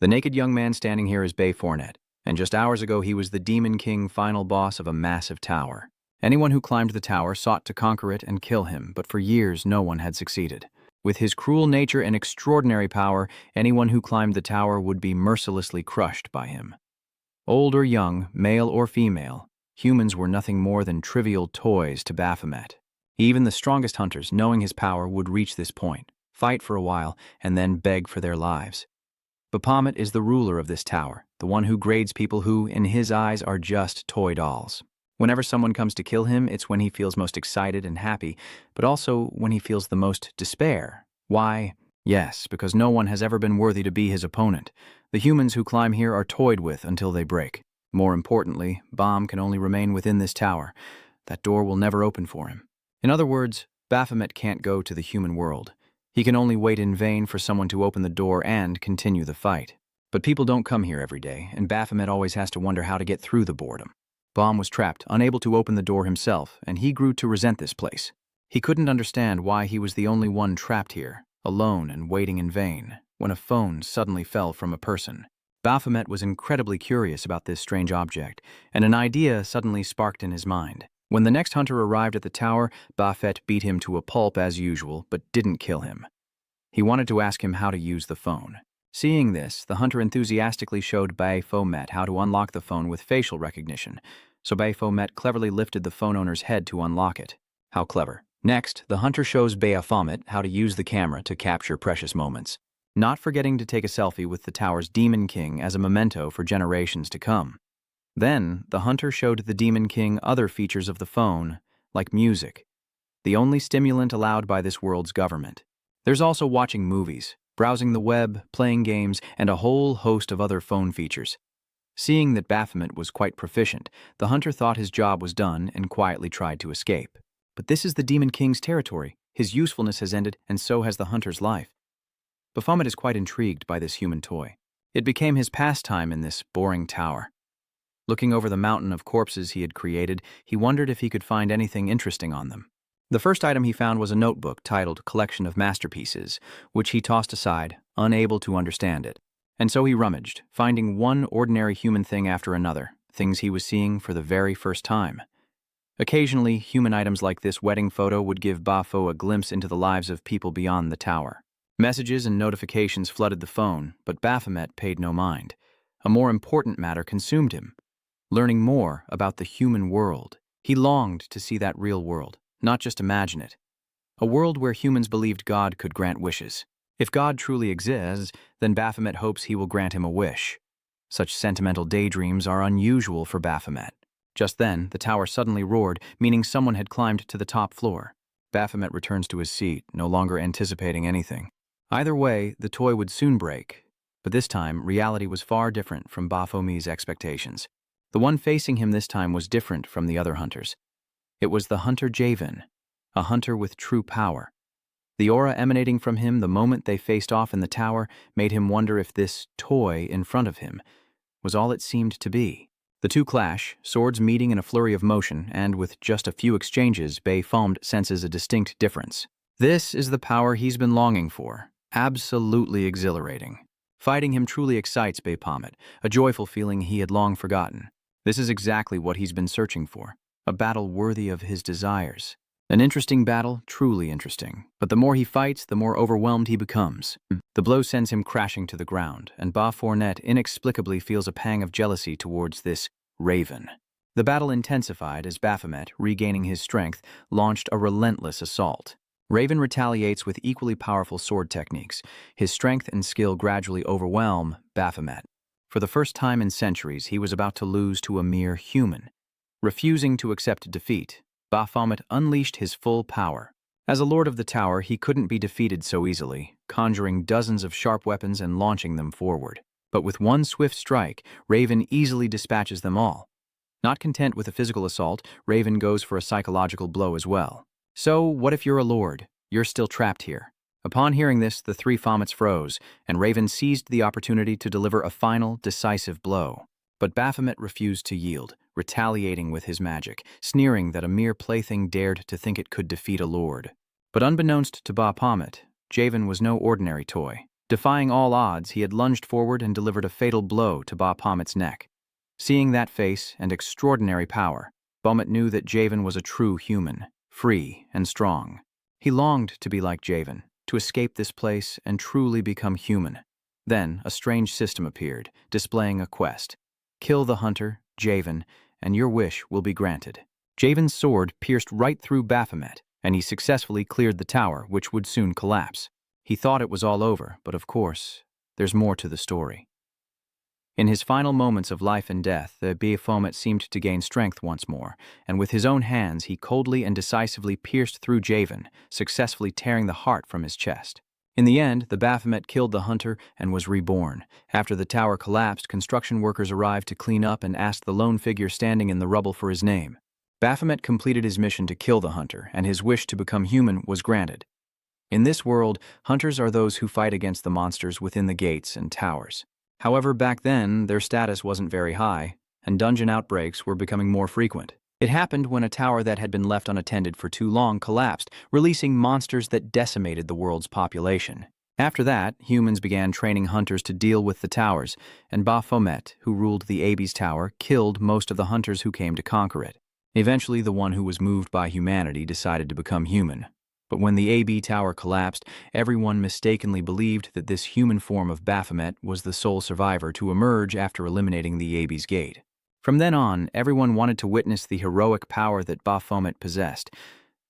The naked young man standing here is Bayfournet, and just hours ago he was the Demon King, final boss of a massive tower. Anyone who climbed the tower sought to conquer it and kill him, but for years no one had succeeded. With his cruel nature and extraordinary power, anyone who climbed the tower would be mercilessly crushed by him. Old or young, male or female, humans were nothing more than trivial toys to Baphomet. Even the strongest hunters, knowing his power, would reach this point, fight for a while, and then beg for their lives. Baphomet is the ruler of this tower, the one who grades people who, in his eyes, are just toy dolls. Whenever someone comes to kill him, it's when he feels most excited and happy, but also when he feels the most despair. Why? Yes, because no one has ever been worthy to be his opponent. The humans who climb here are toyed with until they break. More importantly, Bam can only remain within this tower. That door will never open for him. In other words, Baphomet can't go to the human world. He can only wait in vain for someone to open the door and continue the fight. But people don't come here every day, and Baphomet always has to wonder how to get through the boredom. Bam was trapped, unable to open the door himself, and he grew to resent this place. He couldn't understand why he was the only one trapped here, alone and waiting in vain, when a phone suddenly fell from a person. Baphomet was incredibly curious about this strange object, and an idea suddenly sparked in his mind. When the next hunter arrived at the tower, Baphomet beat him to a pulp as usual, but didn't kill him. He wanted to ask him how to use the phone. Seeing this, the hunter enthusiastically showed Baphomet how to unlock the phone with facial recognition, so Baphomet cleverly lifted the phone owner's head to unlock it. How clever. Next, the hunter shows Baphomet how to use the camera to capture precious moments, not forgetting to take a selfie with the tower's Demon King as a memento for generations to come. Then, the hunter showed the Demon King other features of the phone, like music, the only stimulant allowed by this world's government. There's also watching movies, browsing the web, playing games, and a whole host of other phone features. Seeing that Baphomet was quite proficient, the hunter thought his job was done and quietly tried to escape. But this is the Demon King's territory. His usefulness has ended, and so has the hunter's life. Baphomet is quite intrigued by this human toy. It became his pastime in this boring tower. Looking over the mountain of corpses he had created, he wondered if he could find anything interesting on them. The first item he found was a notebook titled Collection of Masterpieces, which he tossed aside, unable to understand it. And so he rummaged, finding one ordinary human thing after another, things he was seeing for the very first time. Occasionally, human items like this wedding photo would give Bapho a glimpse into the lives of people beyond the tower. Messages and notifications flooded the phone, but Baphomet paid no mind. A more important matter consumed him: learning more about the human world. He longed to see that real world, not just imagine it. A world where humans believed God could grant wishes. If God truly exists, then Baphomet hopes he will grant him a wish. Such sentimental daydreams are unusual for Baphomet. Just then, the tower suddenly roared, meaning someone had climbed to the top floor. Baphomet returns to his seat, no longer anticipating anything. Either way, the toy would soon break. But this time, reality was far different from Baphomet's expectations. The one facing him this time was different from the other hunters. It was the hunter Javen, a hunter with true power. The aura emanating from him the moment they faced off in the tower made him wonder if this toy in front of him was all it seemed to be. The two clash, swords meeting in a flurry of motion, and with just a few exchanges, Baphomet senses a distinct difference. This is the power he's been longing for. Absolutely exhilarating. Fighting him truly excites Baphomet, a joyful feeling he had long forgotten. This is exactly what he's been searching for, a battle worthy of his desires. An interesting battle, truly interesting. But the more he fights, the more overwhelmed he becomes. The blow sends him crashing to the ground, and Baphomet inexplicably feels a pang of jealousy towards this raven. The battle intensified as Baphomet, regaining his strength, launched a relentless assault. Raven retaliates with equally powerful sword techniques. His strength and skill gradually overwhelm Baphomet. For the first time in centuries, he was about to lose to a mere human. Refusing to accept defeat, Baphomet unleashed his full power. As a lord of the tower, he couldn't be defeated so easily, conjuring dozens of sharp weapons and launching them forward. But with one swift strike, Raven easily dispatches them all. Not content with a physical assault, Raven goes for a psychological blow as well. So, what if you're a lord? You're still trapped here. Upon hearing this, the three Phomets froze, and Raven seized the opportunity to deliver a final, decisive blow. But Baphomet refused to yield, retaliating with his magic, sneering that a mere plaything dared to think it could defeat a lord. But unbeknownst to Baphomet, Javen was no ordinary toy. Defying all odds, he had lunged forward and delivered a fatal blow to Baphomet's neck. Seeing that face and extraordinary power, Baphomet knew that Javan was a true human, free and strong. He longed to be like Javan, to escape this place and truly become human. Then a strange system appeared, displaying a quest. Kill the hunter, Javan, and your wish will be granted. Javan's sword pierced right through Baphomet, and he successfully cleared the tower, which would soon collapse. He thought it was all over, but of course, there's more to the story. In his final moments of life and death, the Baphomet seemed to gain strength once more, and with his own hands he coldly and decisively pierced through Javan, successfully tearing the heart from his chest. In the end, the Baphomet killed the hunter and was reborn. After the tower collapsed, construction workers arrived to clean up and asked the lone figure standing in the rubble for his name. Baphomet completed his mission to kill the hunter, and his wish to become human was granted. In this world, hunters are those who fight against the monsters within the gates and towers. However, back then, their status wasn't very high, and dungeon outbreaks were becoming more frequent. It happened when a tower that had been left unattended for too long collapsed, releasing monsters that decimated the world's population. After that, humans began training hunters to deal with the towers, and Baphomet, who ruled the Abyss Tower, killed most of the hunters who came to conquer it. Eventually, the one who was moved by humanity decided to become human. But when the Abyss Tower collapsed, everyone mistakenly believed that this human form of Baphomet was the sole survivor to emerge after eliminating the Abyss Gate. From then on, everyone wanted to witness the heroic power that Baphomet possessed.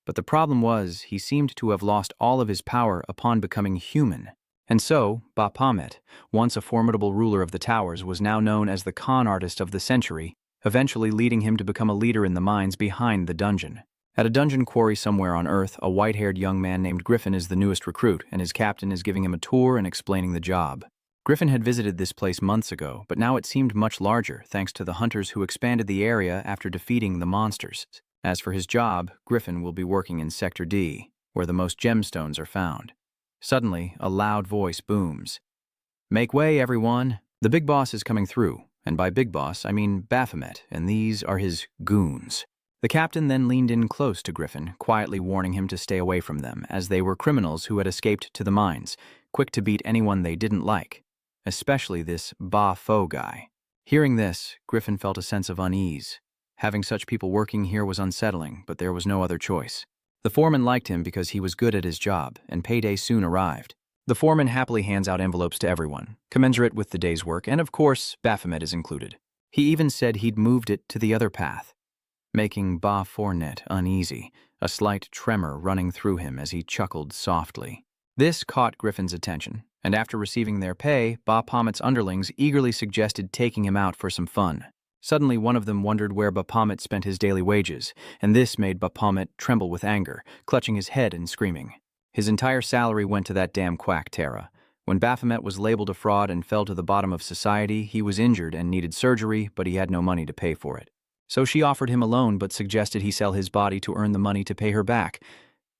But the problem was, he seemed to have lost all of his power upon becoming human. And so, Baphomet, once a formidable ruler of the towers, was now known as the con artist of the century, eventually leading him to become a leader in the mines behind the dungeon. At a dungeon quarry somewhere on Earth, a white-haired young man named Griffin is the newest recruit, and his captain is giving him a tour and explaining the job. Griffin had visited this place months ago, but now it seemed much larger thanks to the hunters who expanded the area after defeating the monsters. As for his job, Griffin will be working in Sector D, where the most gemstones are found. Suddenly, a loud voice booms. "Make way, everyone! The big boss is coming through, and by big boss, I mean Baphomet, and these are his goons." The captain then leaned in close to Griffin, quietly warning him to stay away from them, as they were criminals who had escaped to the mines, quick to beat anyone they didn't like, especially this Ba-Fo guy. Hearing this, Griffin felt a sense of unease. Having such people working here was unsettling, but there was no other choice. The foreman liked him because he was good at his job, and payday soon arrived. The foreman happily hands out envelopes to everyone, commensurate with the day's work, and of course, Baphomet is included. He even said he'd moved it to the other path, making Baphomet uneasy, a slight tremor running through him as he chuckled softly. This caught Griffin's attention, and after receiving their pay, Baphomet's underlings eagerly suggested taking him out for some fun. Suddenly, one of them wondered where Baphomet spent his daily wages, and this made Baphomet tremble with anger, clutching his head and screaming. His entire salary went to that damn quack Terra. When Baphomet was labeled a fraud and fell to the bottom of society, he was injured and needed surgery, but he had no money to pay for it. So she offered him a loan but suggested he sell his body to earn the money to pay her back.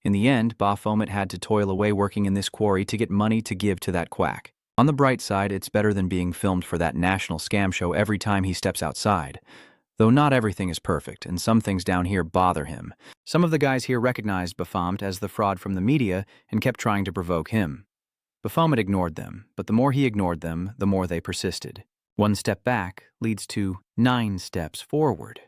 In the end, Baphomet had to toil away working in this quarry to get money to give to that quack. On the bright side, it's better than being filmed for that national scam show every time he steps outside. Though not everything is perfect, and some things down here bother him. Some of the guys here recognized Baphomet as the fraud from the media and kept trying to provoke him. Baphomet ignored them, but the more he ignored them, the more they persisted. One step back leads to 9 steps forward.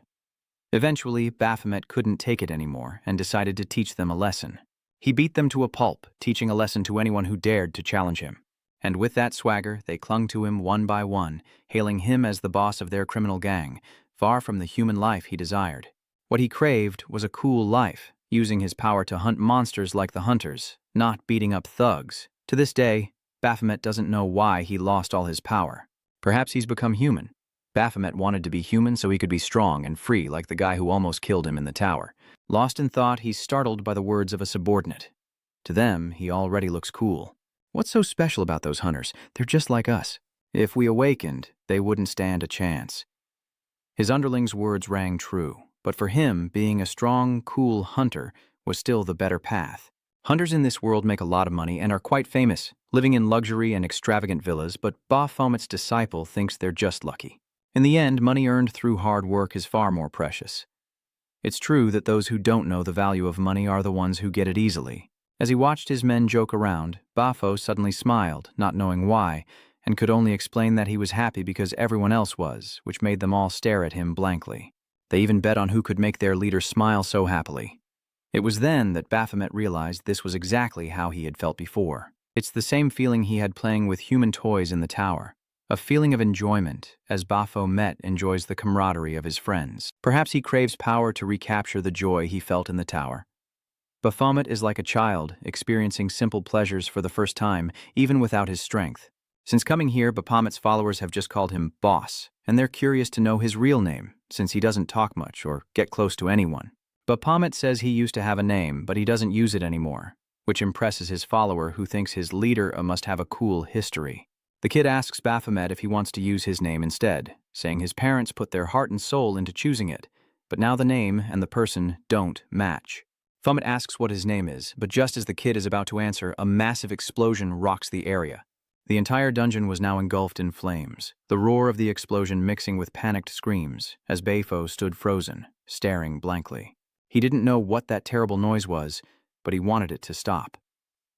Eventually, Baphomet couldn't take it anymore and decided to teach them a lesson. He beat them to a pulp, teaching a lesson to anyone who dared to challenge him. And with that swagger, they clung to him one by one, hailing him as the boss of their criminal gang, far from the human life he desired. What he craved was a cool life, using his power to hunt monsters like the hunters, not beating up thugs. To this day, Baphomet doesn't know why he lost all his power. Perhaps he's become human. Baphomet wanted to be human so he could be strong and free like the guy who almost killed him in the tower. Lost in thought, he's startled by the words of a subordinate. To them, he already looks cool. What's so special about those hunters? They're just like us. If we awakened, they wouldn't stand a chance. His underling's words rang true, but for him, being a strong, cool hunter was still the better path. Hunters in this world make a lot of money and are quite famous, living in luxury and extravagant villas, but Baphomet's disciple thinks they're just lucky. In the end, money earned through hard work is far more precious. It's true that those who don't know the value of money are the ones who get it easily, As he watched his men joke around, Bafo suddenly smiled, not knowing why, and could only explain that he was happy because everyone else was, which made them all stare at him blankly. They even bet on who could make their leader smile so happily. It was then that Baphomet realized this was exactly how he had felt before. It's the same feeling he had playing with human toys in the tower. A feeling of enjoyment, as Baphomet enjoys the camaraderie of his friends. Perhaps he craves power to recapture the joy he felt in the tower. Baphomet is like a child, experiencing simple pleasures for the first time, even without his strength. Since coming here, Baphomet's followers have just called him Boss, and they're curious to know his real name, since he doesn't talk much or get close to anyone. Baphomet says he used to have a name, but he doesn't use it anymore, which impresses his follower who thinks his leader must have a cool history. The kid asks Baphomet if he wants to use his name instead, saying his parents put their heart and soul into choosing it, but now the name and the person don't match. Baphomet asks what his name is, but just as the kid is about to answer, a massive explosion rocks the area. The entire dungeon was now engulfed in flames, the roar of the explosion mixing with panicked screams, as Bafo stood frozen, staring blankly. He didn't know what that terrible noise was, but he wanted it to stop.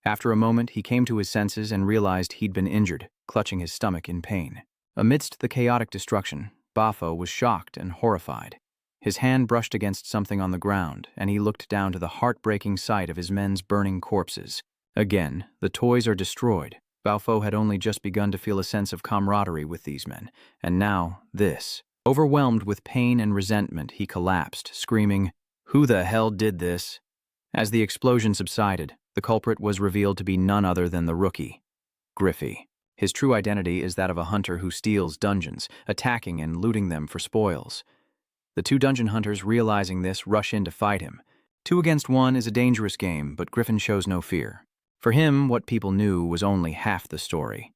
After a moment, he came to his senses and realized he'd been injured, clutching his stomach in pain. Amidst the chaotic destruction, Bafo was shocked and horrified. His hand brushed against something on the ground, and he looked down to the heartbreaking sight of his men's burning corpses. Again, the toys are destroyed. Bafo had only just begun to feel a sense of camaraderie with these men, and now this. Overwhelmed with pain and resentment, he collapsed, screaming, "Who the hell did this?" As the explosion subsided, the culprit was revealed to be none other than the rookie, Griffey. His true identity is that of a hunter who steals dungeons, attacking and looting them for spoils. The two dungeon hunters, realizing this, rush in to fight him. 2 against 1 is a dangerous game, but Griffin shows no fear. For him, what people knew was only half the story.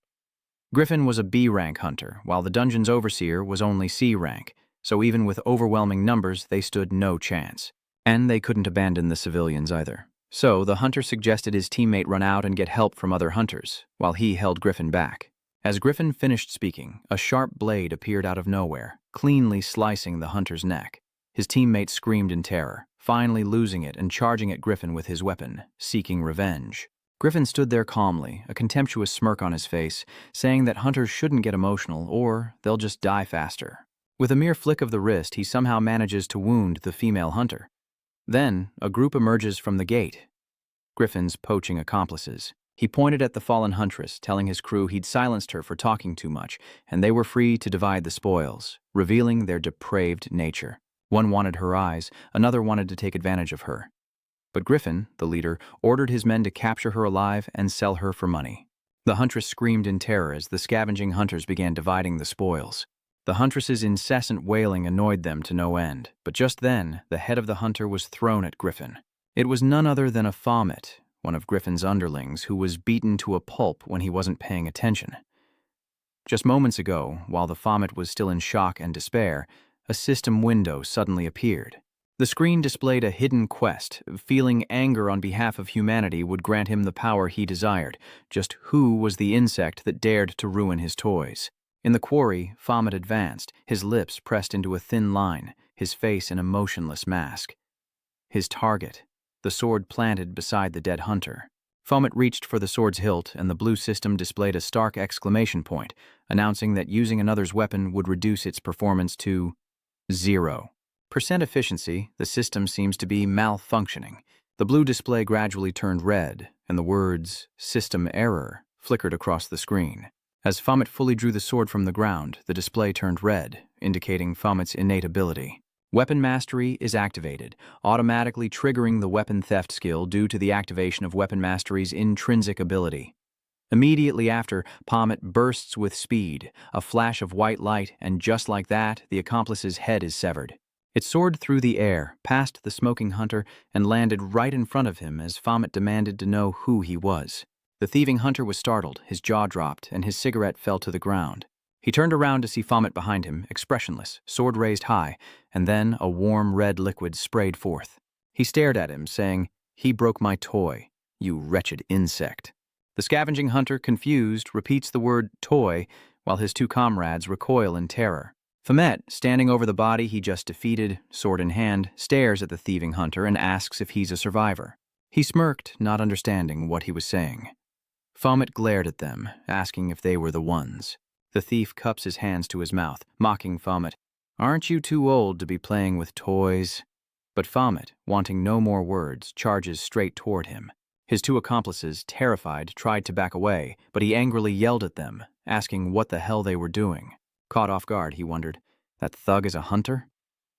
Griffin was a B-rank hunter, while the dungeon's overseer was only C-rank, so even with overwhelming numbers, they stood no chance. And they couldn't abandon the civilians either. So the hunter suggested his teammate run out and get help from other hunters, while he held Griffin back. As Griffin finished speaking, a sharp blade appeared out of nowhere, cleanly slicing the hunter's neck. His teammate screamed in terror, finally losing it and charging at Griffin with his weapon, seeking revenge. Griffin stood there calmly, a contemptuous smirk on his face, saying that hunters shouldn't get emotional or they'll just die faster. With a mere flick of the wrist, he somehow manages to wound the female hunter. Then, a group emerges from the gate. Griffin's poaching accomplices. He pointed at the fallen huntress, telling his crew he'd silenced her for talking too much, and they were free to divide the spoils, revealing their depraved nature. One wanted her eyes, another wanted to take advantage of her. But Griffin, the leader, ordered his men to capture her alive and sell her for money. The huntress screamed in terror as the scavenging hunters began dividing the spoils. The huntress's incessant wailing annoyed them to no end, but just then, the head of the hunter was thrown at Griffin. It was none other than a Baphomet, one of Griffin's underlings, who was beaten to a pulp when he wasn't paying attention. Just moments ago, while the Baphomet was still in shock and despair, a system window suddenly appeared. The screen displayed a hidden quest. Feeling anger on behalf of humanity would grant him the power he desired. Just who was the insect that dared to ruin his toys? In the quarry, Baphomet advanced, his lips pressed into a thin line, his face in a motionless mask. His target, the sword planted beside the dead hunter. Baphomet reached for the sword's hilt, and the blue system displayed a stark exclamation point, announcing that using another's weapon would reduce its performance to 0% efficiency. The system seems to be malfunctioning. The blue display gradually turned red, and the words "system error" flickered across the screen. As Baphomet fully drew the sword from the ground, the display turned red, indicating Baphomet's innate ability. Weapon mastery is activated, automatically triggering the weapon theft skill due to the activation of weapon mastery's intrinsic ability. Immediately after, Baphomet bursts with speed, a flash of white light, and just like that, the accomplice's head is severed. It soared through the air, past the smoking hunter, and landed right in front of him as Baphomet demanded to know who he was. The thieving hunter was startled, his jaw dropped, and his cigarette fell to the ground. He turned around to see Baphomet behind him, expressionless, sword raised high, and then a warm red liquid sprayed forth. He stared at him, saying, "He broke my toy, you wretched insect." The scavenging hunter, confused, repeats the word toy, while his two comrades recoil in terror. Baphomet, standing over the body he just defeated, sword in hand, stares at the thieving hunter and asks if he's a survivor. He smirked, not understanding what he was saying. Fomet glared at them, asking if they were the ones. The thief cups his hands to his mouth, mocking Fomet. "Aren't you too old to be playing with toys?" But Fomet, wanting no more words, charges straight toward him. His two accomplices, terrified, tried to back away, but he angrily yelled at them, asking what the hell they were doing. Caught off guard, he wondered, "That thug is a hunter?"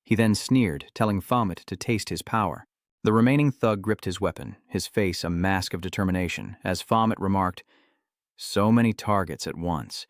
He then sneered, telling Fomet to taste his power. The remaining thug gripped his weapon, his face a mask of determination, as Fomet remarked, "So many targets at once.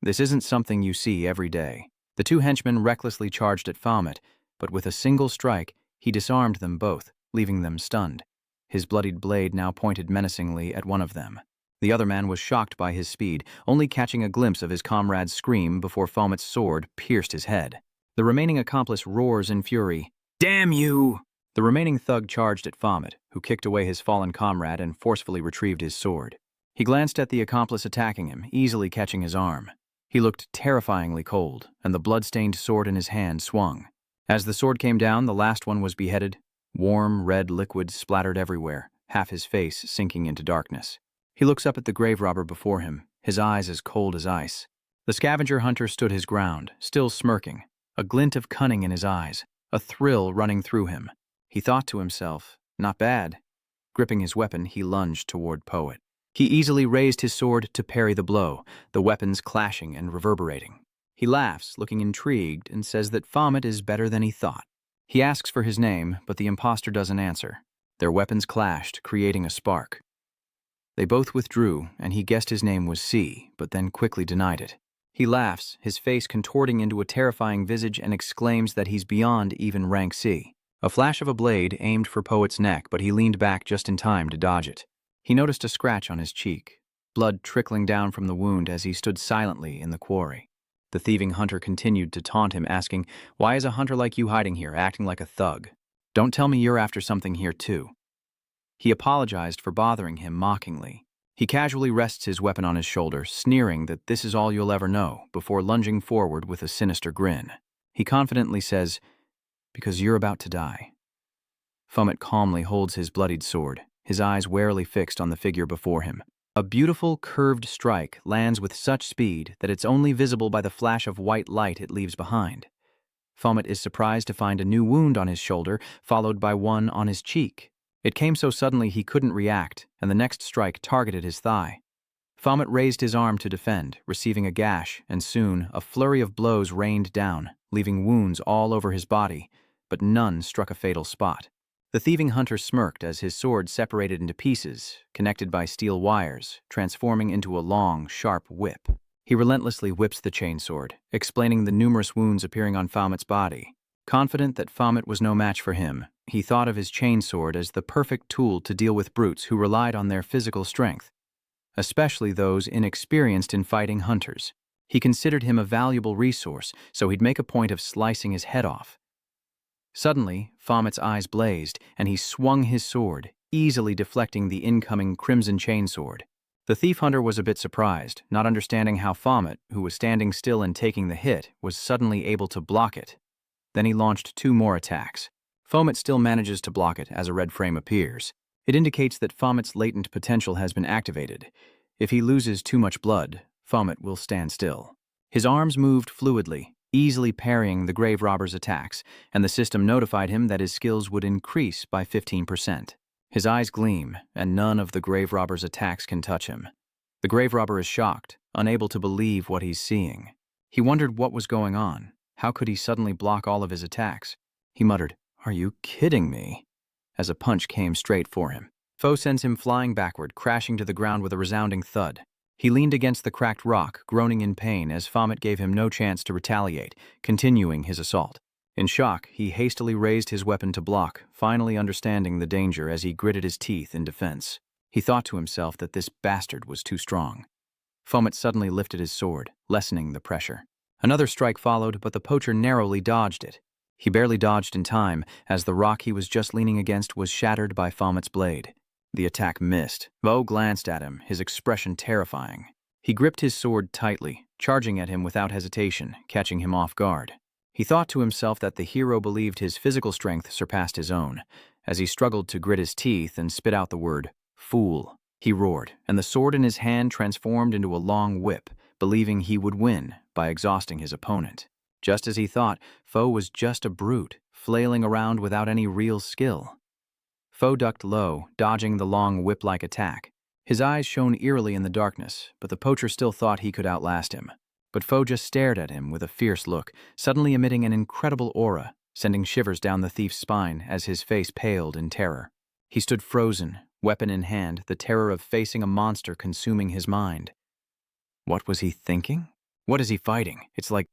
This isn't something you see every day." The two henchmen recklessly charged at Fomet, but with a single strike, he disarmed them both, leaving them stunned. His bloodied blade now pointed menacingly at one of them. The other man was shocked by his speed, only catching a glimpse of his comrade's scream before Fomet's sword pierced his head. The remaining accomplice roars in fury, "Damn you!" The remaining thug charged at Fomet, who kicked away his fallen comrade and forcefully retrieved his sword. He glanced at the accomplice attacking him, easily catching his arm. He looked terrifyingly cold, and the blood-stained sword in his hand swung. As the sword came down, the last one was beheaded. Warm, red liquid splattered everywhere, half his face sinking into darkness. He looks up at the grave robber before him, his eyes as cold as ice. The scavenger hunter stood his ground, still smirking, a glint of cunning in his eyes, a thrill running through him. He thought to himself, "Not bad." Gripping his weapon, he lunged toward Poet. He easily raised his sword to parry the blow, the weapons clashing and reverberating. He laughs, looking intrigued, and says that Fomet is better than he thought. He asks for his name, but the impostor doesn't answer. Their weapons clashed, creating a spark. They both withdrew, and he guessed his name was C, but then quickly denied it. He laughs, his face contorting into a terrifying visage, and exclaims that he's beyond even rank C. A flash of a blade aimed for Poet's neck, but he leaned back just in time to dodge it. He noticed a scratch on his cheek, blood trickling down from the wound as he stood silently in the quarry. The thieving hunter continued to taunt him, asking, "Why is a hunter like you hiding here, acting like a thug? Don't tell me you're after something here too." He apologized for bothering him mockingly. He casually rests his weapon on his shoulder, sneering that this is all you'll ever know, before lunging forward with a sinister grin. He confidently says, "Because you're about to die." Fomet calmly holds his bloodied sword, his eyes warily fixed on the figure before him. A beautiful, curved strike lands with such speed that it's only visible by the flash of white light it leaves behind. Fomet is surprised to find a new wound on his shoulder, followed by one on his cheek. It came so suddenly he couldn't react, and the next strike targeted his thigh. Fomet raised his arm to defend, receiving a gash, and soon a flurry of blows rained down, leaving wounds all over his body, but none struck a fatal spot. The thieving hunter smirked as his sword separated into pieces, connected by steel wires, transforming into a long, sharp whip. He relentlessly whips the chainsword, explaining the numerous wounds appearing on Fomet's body. Confident that Fomet was no match for him, he thought of his chainsword as the perfect tool to deal with brutes who relied on their physical strength, especially those inexperienced in fighting hunters. He considered him a valuable resource, so he'd make a point of slicing his head off. Suddenly, Fomet's eyes blazed, and he swung his sword, easily deflecting the incoming crimson chainsword. The thief hunter was a bit surprised, not understanding how Fomet, who was standing still and taking the hit, was suddenly able to block it. Then he launched two more attacks. Fomet still manages to block it as a red frame appears. It indicates that Fomet's latent potential has been activated. If he loses too much blood, Fomet will stand still. His arms moved fluidly, easily parrying the grave robber's attacks, and the system notified him that his skills would increase by 15%. His eyes gleam, and none of the grave robber's attacks can touch him. The grave robber is shocked, unable to believe what he's seeing. He wondered what was going on. How could he suddenly block all of his attacks? He muttered, "Are you kidding me?" as a punch came straight for him. Foe sends him flying backward, crashing to the ground with a resounding thud. He leaned against the cracked rock, groaning in pain as Fomet gave him no chance to retaliate, continuing his assault. In shock, he hastily raised his weapon to block, finally understanding the danger as he gritted his teeth in defense. He thought to himself that this bastard was too strong. Fomet suddenly lifted his sword, lessening the pressure. Another strike followed, but the poacher narrowly dodged it. He barely dodged in time, as the rock he was just leaning against was shattered by Fomet's blade. The attack missed. Foe glanced at him, his expression terrifying. He gripped his sword tightly, charging at him without hesitation, catching him off guard. He thought to himself that the hero believed his physical strength surpassed his own. As he struggled to grit his teeth and spit out the word, "Fool," he roared, and the sword in his hand transformed into a long whip, believing he would win by exhausting his opponent. Just as he thought, Foe was just a brute, flailing around without any real skill. Foe ducked low, dodging the long whip-like attack. His eyes shone eerily in the darkness, but the poacher still thought he could outlast him. But Foe just stared at him with a fierce look, suddenly emitting an incredible aura, sending shivers down the thief's spine as his face paled in terror. He stood frozen, weapon in hand, the terror of facing a monster consuming his mind. What was he thinking? What is he fighting? It's like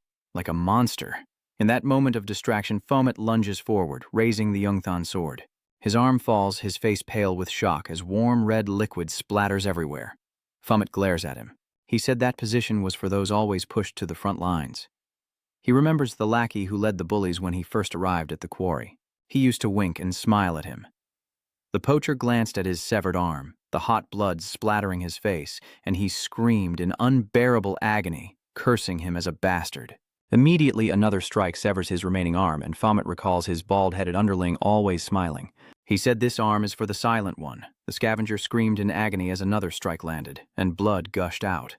a monster. In that moment of distraction, Fomet lunges forward, raising the Yungthan sword. His arm falls, his face pale with shock as warm red liquid splatters everywhere. Fomet glares at him. He said that position was for those always pushed to the front lines. He remembers the lackey who led the bullies when he first arrived at the quarry. He used to wink and smile at him. The poacher glanced at his severed arm, the hot blood splattering his face, and he screamed in unbearable agony, cursing him as a bastard. Immediately another strike severs his remaining arm, and Fomet recalls his bald-headed underling always smiling. He said this arm is for the silent one. The scavenger screamed in agony as another strike landed, and blood gushed out.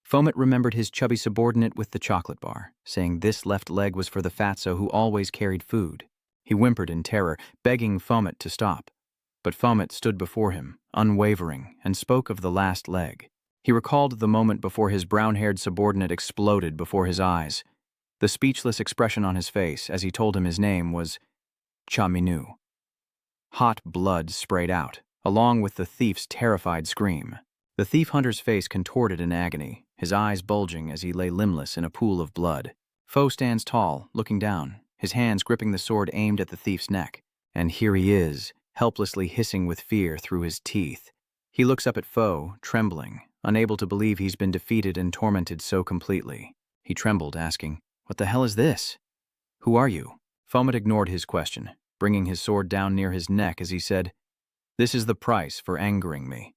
Fomet remembered his chubby subordinate with the chocolate bar, saying this left leg was for the fatso who always carried food. He whimpered in terror, begging Fomet to stop. But Fomet stood before him, unwavering, and spoke of the last leg. He recalled the moment before his brown-haired subordinate exploded before his eyes. The speechless expression on his face as he told him his name was Cha Minu. Hot blood sprayed out, along with the thief's terrified scream. The thief hunter's face contorted in agony, his eyes bulging as he lay limbless in a pool of blood. Foe stands tall, looking down, his hands gripping the sword aimed at the thief's neck. And here he is, helplessly hissing with fear through his teeth. He looks up at Foe, trembling, unable to believe he's been defeated and tormented so completely. He trembled, asking, "What the hell is this? Who are you?" Fomet ignored his question, bringing his sword down near his neck as he said, "This is the price for angering me."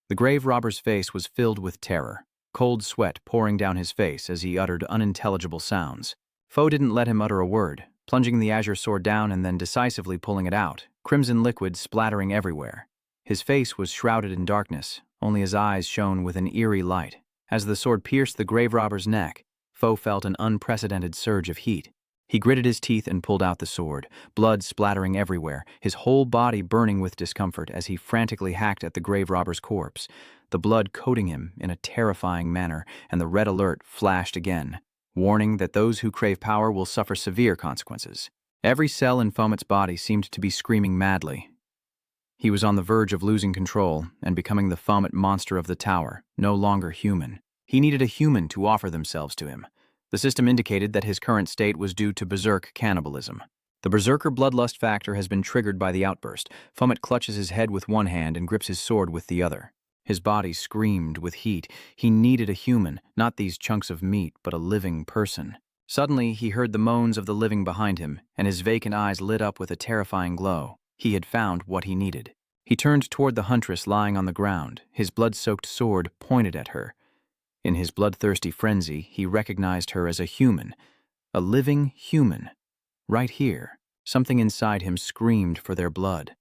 The grave robber's face was filled with terror, cold sweat pouring down his face as he uttered unintelligible sounds. Foe didn't let him utter a word, plunging the azure sword down and then decisively pulling it out, crimson liquid splattering everywhere. His face was shrouded in darkness, only his eyes shone with an eerie light. As the sword pierced the grave robber's neck, Foe felt an unprecedented surge of heat. He gritted his teeth and pulled out the sword, blood splattering everywhere, his whole body burning with discomfort as he frantically hacked at the grave robber's corpse, the blood coating him in a terrifying manner, and the red alert flashed again, warning that those who crave power will suffer severe consequences. Every cell in Fomet's body seemed to be screaming madly. He was on the verge of losing control and becoming the Fomet monster of the tower, no longer human. He needed a human to offer themselves to him. The system indicated that his current state was due to berserk cannibalism. The berserker bloodlust factor has been triggered by the outburst. Fomet clutches his head with one hand and grips his sword with the other. His body screamed with heat. He needed a human, not these chunks of meat, but a living person. Suddenly, he heard the moans of the living behind him, and his vacant eyes lit up with a terrifying glow. He had found what he needed. He turned toward the huntress lying on the ground, his blood-soaked sword pointed at her. In his bloodthirsty frenzy, he recognized her as a human, a living human. Right here, something inside him screamed for their blood.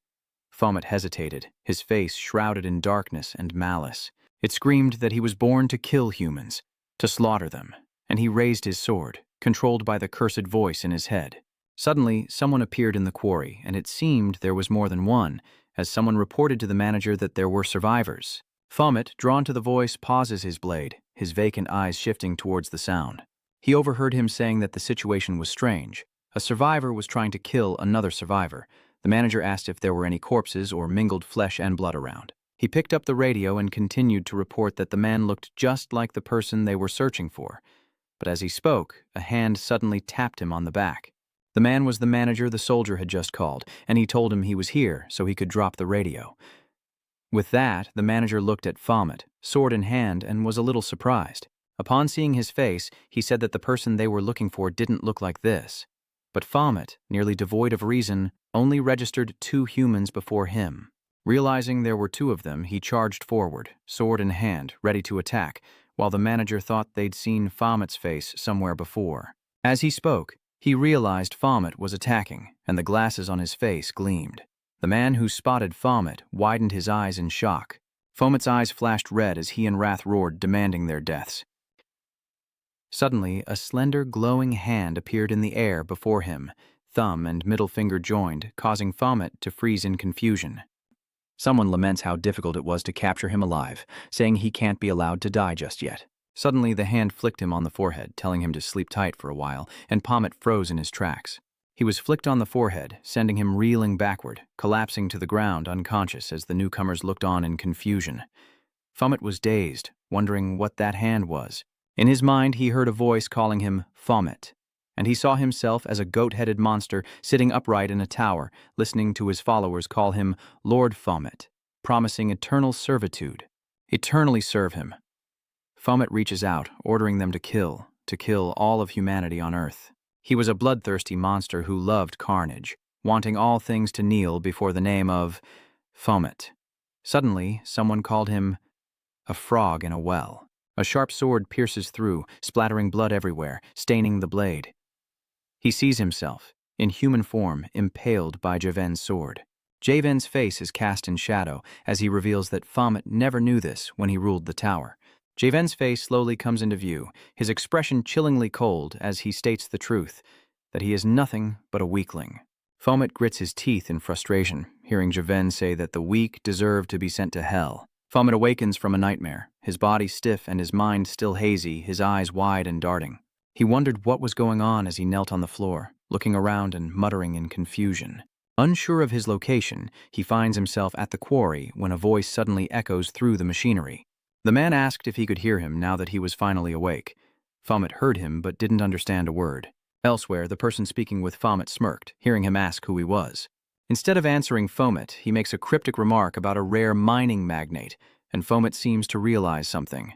Fomet hesitated, his face shrouded in darkness and malice. It screamed that he was born to kill humans, to slaughter them, and he raised his sword, controlled by the cursed voice in his head. Suddenly, someone appeared in the quarry, and it seemed there was more than one, as someone reported to the manager that there were survivors. Fomet, drawn to the voice, pauses his blade, his vacant eyes shifting towards the sound. He overheard him saying that the situation was strange. A survivor was trying to kill another survivor. The manager asked if there were any corpses or mingled flesh and blood around. He picked up the radio and continued to report that the man looked just like the person they were searching for. But as he spoke, a hand suddenly tapped him on the back. The man was the manager the soldier had just called, and he told him he was here so he could drop the radio. With that, the manager looked at Fomet, sword in hand, and was a little surprised. Upon seeing his face, he said that the person they were looking for didn't look like this. But Fomet, nearly devoid of reason, only registered 2 humans before him. Realizing there were 2 of them, he charged forward, sword in hand, ready to attack, while the manager thought they'd seen Fomet's face somewhere before. As he spoke, he realized Fomet was attacking, and the glasses on his face gleamed. The man who spotted Fomet widened his eyes in shock. Fomet's eyes flashed red as he and Wrath roared, demanding their deaths. Suddenly, a slender, glowing hand appeared in the air before him, thumb and middle finger joined, causing Fomet to freeze in confusion. Someone laments how difficult it was to capture him alive, saying he can't be allowed to die just yet. Suddenly, the hand flicked him on the forehead, telling him to sleep tight for a while, and Fomet froze in his tracks. He was flicked on the forehead, sending him reeling backward, collapsing to the ground unconscious as the newcomers looked on in confusion. Fomet was dazed, wondering what that hand was. In his mind, he heard a voice calling him Fomet, and he saw himself as a goat-headed monster sitting upright in a tower, listening to his followers call him Lord Fomet, promising eternal servitude. Eternally serve him. Fomet reaches out, ordering them to kill all of humanity on Earth. He was a bloodthirsty monster who loved carnage, wanting all things to kneel before the name of Fomet. Suddenly, someone called him a frog in a well. A sharp sword pierces through, splattering blood everywhere, staining the blade. He sees himself, in human form, impaled by Javen's sword. Javen's face is cast in shadow as he reveals that Fomet never knew this when he ruled the tower. Javen's face slowly comes into view, his expression chillingly cold as he states the truth, that he is nothing but a weakling. Fomet grits his teeth in frustration, hearing Javen say that the weak deserve to be sent to hell. Fomet awakens from a nightmare, his body stiff and his mind still hazy, his eyes wide and darting. He wondered what was going on as he knelt on the floor, looking around and muttering in confusion. Unsure of his location, he finds himself at the quarry when a voice suddenly echoes through the machinery. The man asked if he could hear him now that he was finally awake. Fomet heard him but didn't understand a word. Elsewhere, the person speaking with Fomet smirked, hearing him ask who he was. Instead of answering Fomet, he makes a cryptic remark about a rare mining magnate, and Fomet seems to realize something.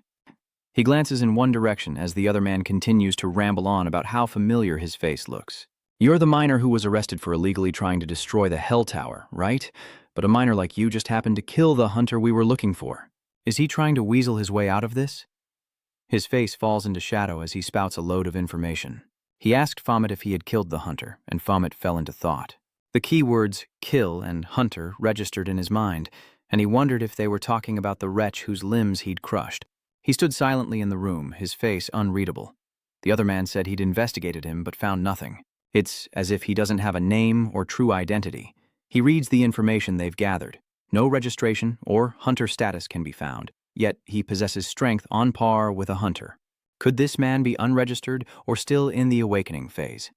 He glances in one direction as the other man continues to ramble on about how familiar his face looks. You're the miner who was arrested for illegally trying to destroy the Hell Tower, right? But a miner like you just happened to kill the hunter we were looking for. Is he trying to weasel his way out of this? His face falls into shadow as he spouts a load of information. He asked Fomet if he had killed the hunter, and Fomet fell into thought. The key words kill and hunter registered in his mind, and he wondered if they were talking about the wretch whose limbs he'd crushed. He stood silently in the room, his face unreadable. The other man said he'd investigated him but found nothing. It's as if he doesn't have a name or true identity. He reads the information they've gathered. No registration or hunter status can be found, yet he possesses strength on par with a hunter. Could this man be unregistered or still in the awakening phase?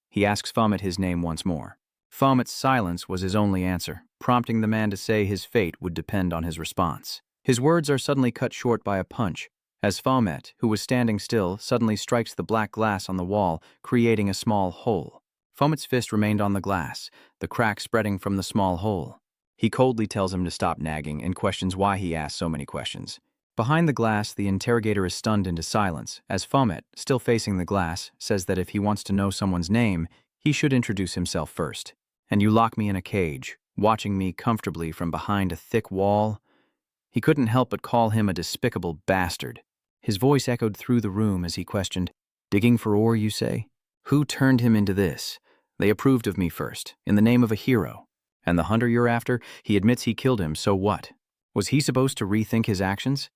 He asks Fomet his name once more. Fomet's silence was his only answer, prompting the man to say his fate would depend on his response. His words are suddenly cut short by a punch, as Fomet, who was standing still, suddenly strikes the black glass on the wall, creating a small hole. Fomet's fist remained on the glass, the crack spreading from the small hole. He coldly tells him to stop nagging and questions why he asked so many questions. Behind the glass, the interrogator is stunned into silence, as Fomet, still facing the glass, says that if he wants to know someone's name, he should introduce himself first. And you lock me in a cage, watching me comfortably from behind a thick wall? He couldn't help but call him a despicable bastard. His voice echoed through the room as he questioned, "Digging for ore, you say? Who turned him into this? They approved of me first, in the name of a hero. And the hunter you're after, he admits he killed him, so what? Was he supposed to rethink his actions?"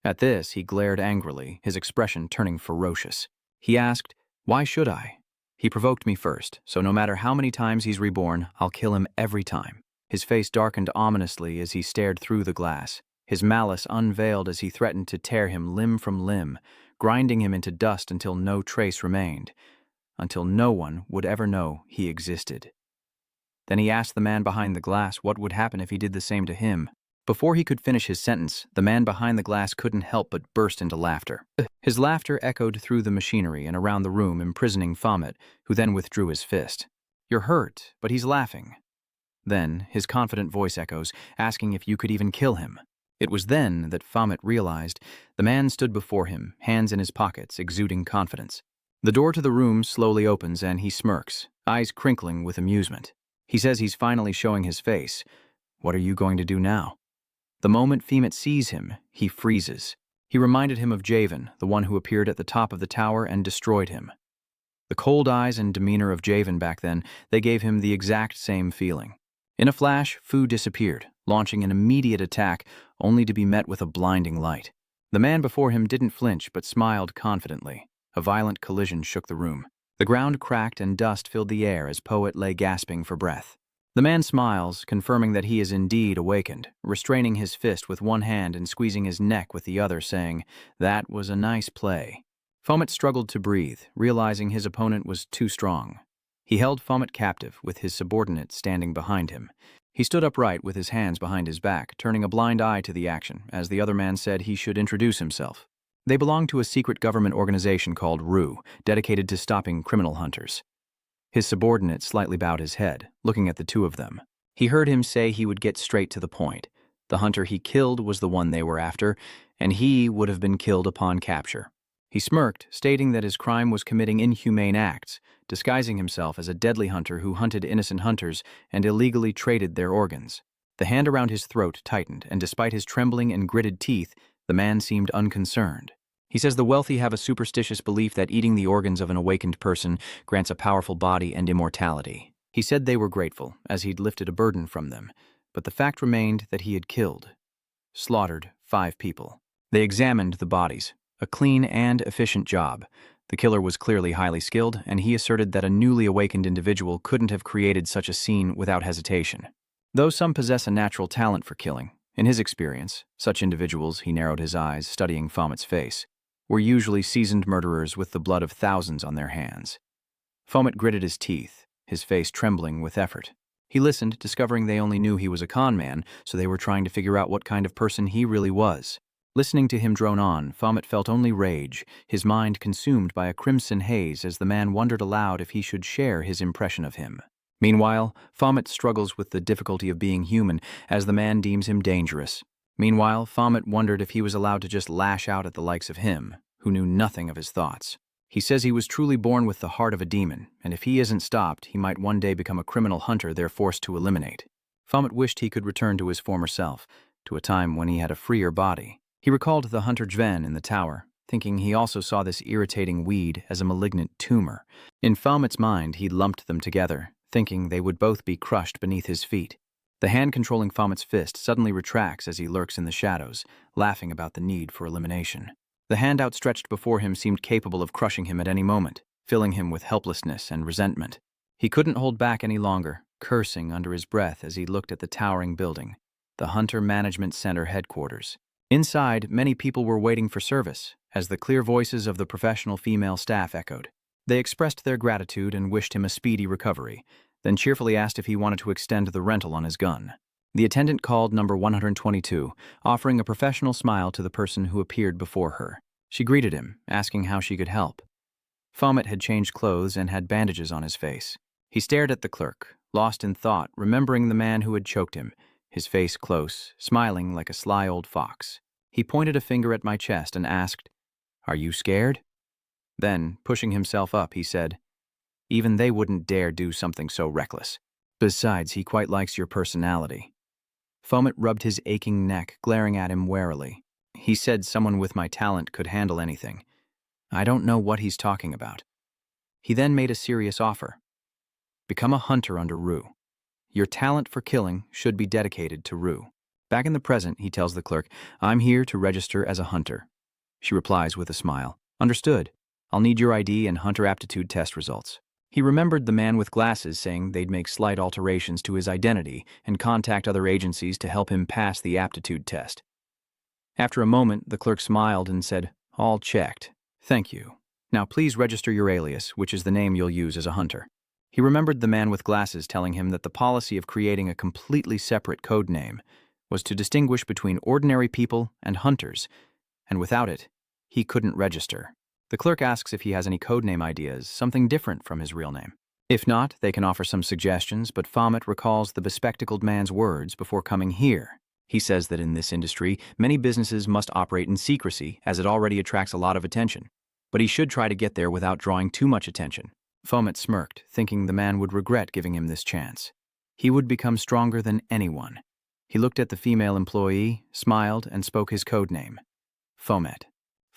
At this, he glared angrily, his expression turning ferocious. He asked, "Why should I? He provoked me first, so no matter how many times he's reborn, I'll kill him every time." His face darkened ominously as he stared through the glass, his malice unveiled as he threatened to tear him limb from limb, grinding him into dust until no trace remained, until no one would ever know he existed. Then he asked the man behind the glass what would happen if he did the same to him. Before he could finish his sentence, the man behind the glass couldn't help but burst into laughter. His laughter echoed through the machinery and around the room, imprisoning Fomet, who then withdrew his fist. "You're hurt, but he's laughing." Then, his confident voice echoes, asking if you could even kill him. It was then that Fomet realized the man stood before him, hands in his pockets, exuding confidence. The door to the room slowly opens and he smirks, eyes crinkling with amusement. He says he's finally showing his face. What are you going to do now? The moment Fomet sees him, he freezes. He reminded him of Javen, the one who appeared at the top of the tower and destroyed him. The cold eyes and demeanor of Javen back then, they gave him the exact same feeling. In a flash, Fu disappeared, launching an immediate attack, only to be met with a blinding light. The man before him didn't flinch, but smiled confidently. A violent collision shook the room. The ground cracked and dust filled the air as Poet lay gasping for breath. The man smiles, confirming that he is indeed awakened, restraining his fist with one hand and squeezing his neck with the other, saying, "That was a nice play." Fomet struggled to breathe, realizing his opponent was too strong. He held Fomet captive, with his subordinate standing behind him. He stood upright with his hands behind his back, turning a blind eye to the action, as the other man said he should introduce himself. They belonged to a secret government organization called RU, dedicated to stopping criminal hunters. His subordinate slightly bowed his head, looking at the two of them. He heard him say he would get straight to the point. The hunter he killed was the one they were after, and he would have been killed upon capture. He smirked, stating that his crime was committing inhumane acts, disguising himself as a deadly hunter who hunted innocent hunters and illegally traded their organs. The hand around his throat tightened, and despite his trembling and gritted teeth, the man seemed unconcerned. He says the wealthy have a superstitious belief that eating the organs of an awakened person grants a powerful body and immortality. He said they were grateful, as he'd lifted a burden from them, but the fact remained that he had slaughtered 5 people. They examined the bodies. A clean and efficient job. The killer was clearly highly skilled, and he asserted that a newly awakened individual couldn't have created such a scene without hesitation. Though some possess a natural talent for killing, in his experience, such individuals, he narrowed his eyes, studying Fomet's face, were usually seasoned murderers with the blood of thousands on their hands. Fomet gritted his teeth, his face trembling with effort. He listened, discovering they only knew he was a con man, so they were trying to figure out what kind of person he really was. Listening to him drone on, Fomet felt only rage, his mind consumed by a crimson haze as the man wondered aloud if he should share his impression of him. Meanwhile, Fomet struggles with the difficulty of being human, as the man deems him dangerous. Meanwhile, Fomet wondered if he was allowed to just lash out at the likes of him, who knew nothing of his thoughts. He says he was truly born with the heart of a demon, and if he isn't stopped, he might one day become a criminal hunter they're forced to eliminate. Fomet wished he could return to his former self, to a time when he had a freer body. He recalled the hunter Jven in the tower, thinking he also saw this irritating weed as a malignant tumor. In Fomet's mind, he lumped them together, thinking they would both be crushed beneath his feet. The hand controlling Fomet's fist suddenly retracts as he lurks in the shadows, laughing about the need for elimination. The hand outstretched before him seemed capable of crushing him at any moment, filling him with helplessness and resentment. He couldn't hold back any longer, cursing under his breath as he looked at the towering building, the Hunter Management Center headquarters. Inside, many people were waiting for service, as the clear voices of the professional female staff echoed. They expressed their gratitude and wished him a speedy recovery, then cheerfully asked if he wanted to extend the rental on his gun. The attendant called number 122, offering a professional smile to the person who appeared before her. She greeted him, asking how she could help. Fomet had changed clothes and had bandages on his face. He stared at the clerk, lost in thought, remembering the man who had choked him, his face close, smiling like a sly old fox. He pointed a finger at my chest and asked, "Are you scared?" Then, pushing himself up, he said, "Even they wouldn't dare do something so reckless. Besides, he quite likes your personality." Fomet rubbed his aching neck, glaring at him warily. He said someone with my talent could handle anything. I don't know what he's talking about. He then made a serious offer. Become a hunter under Ru. Your talent for killing should be dedicated to Ru. Back in the present, he tells the clerk, "I'm here to register as a hunter." She replies with a smile, "Understood. I'll need your ID and hunter aptitude test results." He remembered the man with glasses saying they'd make slight alterations to his identity and contact other agencies to help him pass the aptitude test. After a moment, the clerk smiled and said, "All checked. Thank you. Now please register your alias, which is the name you'll use as a hunter." He remembered the man with glasses telling him that the policy of creating a completely separate code name was to distinguish between ordinary people and hunters, and without it, he couldn't register. The clerk asks if he has any codename ideas, something different from his real name. If not, they can offer some suggestions, but Fomet recalls the bespectacled man's words before coming here. He says that in this industry, many businesses must operate in secrecy, as it already attracts a lot of attention. But he should try to get there without drawing too much attention. Fomet smirked, thinking the man would regret giving him this chance. He would become stronger than anyone. He looked at the female employee, smiled, and spoke his code name. Fomet.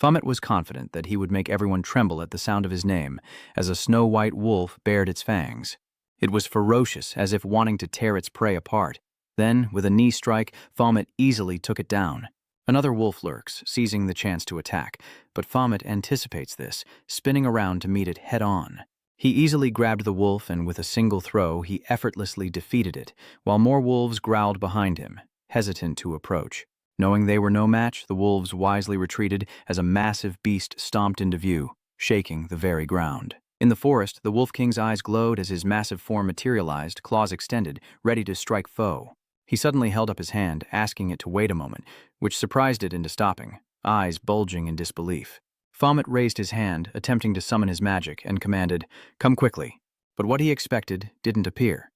Fomet was confident that he would make everyone tremble at the sound of his name as a snow-white wolf bared its fangs. It was ferocious, as if wanting to tear its prey apart. Then, with a knee strike, Fomet easily took it down. Another wolf lurks, seizing the chance to attack, but Fomet anticipates this, spinning around to meet it head-on. He easily grabbed the wolf, and with a single throw, he effortlessly defeated it, while more wolves growled behind him, hesitant to approach. Knowing they were no match, the wolves wisely retreated as a massive beast stomped into view, shaking the very ground. In the forest, the Wolf King's eyes glowed as his massive form materialized, claws extended, ready to strike foe. He suddenly held up his hand, asking it to wait a moment, which surprised it into stopping, eyes bulging in disbelief. Fomet raised his hand, attempting to summon his magic, and commanded, "Come quickly." But what he expected didn't appear.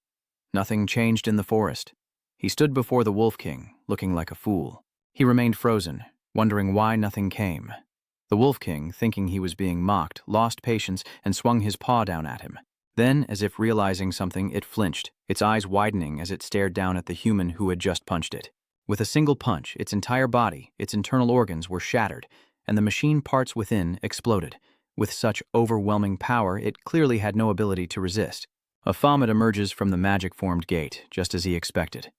Nothing changed in the forest. He stood before the Wolf King, looking like a fool. He remained frozen, wondering why nothing came. The Wolf King, thinking he was being mocked, lost patience and swung his paw down at him. Then, as if realizing something, it flinched, its eyes widening as it stared down at the human who had just punched it. With a single punch, its entire body, its internal organs were shattered, and the machine parts within exploded. With such overwhelming power, it clearly had no ability to resist. A Fomet emerges from the magic-formed gate, just as he expected.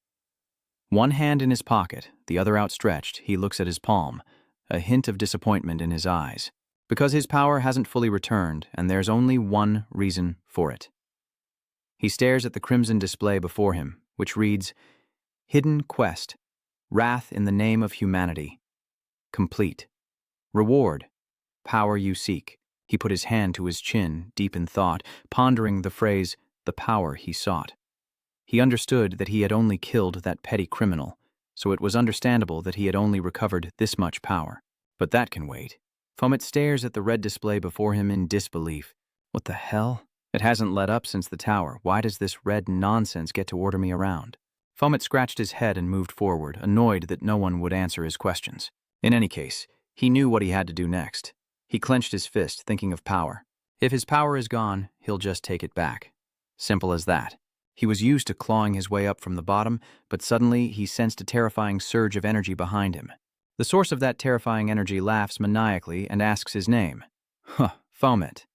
One hand in his pocket, the other outstretched, he looks at his palm, a hint of disappointment in his eyes. Because his power hasn't fully returned, and there's only one reason for it. He stares at the crimson display before him, which reads, "Hidden Quest, Wrath in the Name of Humanity. Complete. Reward, Power You Seek." He put his hand to his chin, deep in thought, pondering the phrase, "the power he sought." He understood that he had only killed that petty criminal, so it was understandable that he had only recovered this much power. But that can wait. Fomet stares at the red display before him in disbelief. What the hell? It hasn't let up since the tower. Why does this red nonsense get to order me around? Fomet scratched his head and moved forward, annoyed that no one would answer his questions. In any case, he knew what he had to do next. He clenched his fist, thinking of power. If his power is gone, he'll just take it back. Simple as that. He was used to clawing his way up from the bottom, but suddenly he sensed a terrifying surge of energy behind him. The source of that terrifying energy laughs maniacally and asks his name. Fomet.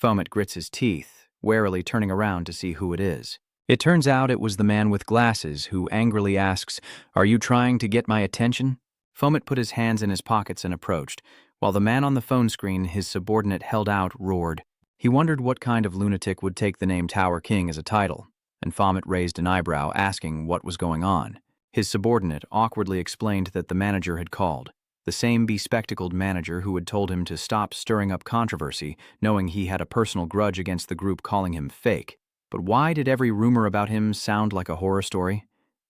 Fomet grits his teeth, warily turning around to see who it is. It turns out it was the man with glasses who angrily asks, "Are you trying to get my attention?" Fomet put his hands in his pockets and approached, while the man on the phone screen his subordinate held out roared. He wondered what kind of lunatic would take the name Tower King as a title, and Fomet raised an eyebrow, asking what was going on. His subordinate awkwardly explained that the manager had called, the same bespectacled manager who had told him to stop stirring up controversy, knowing he had a personal grudge against the group calling him fake. But why did every rumor about him sound like a horror story?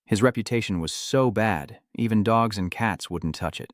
His reputation was so bad, even dogs and cats wouldn't touch it.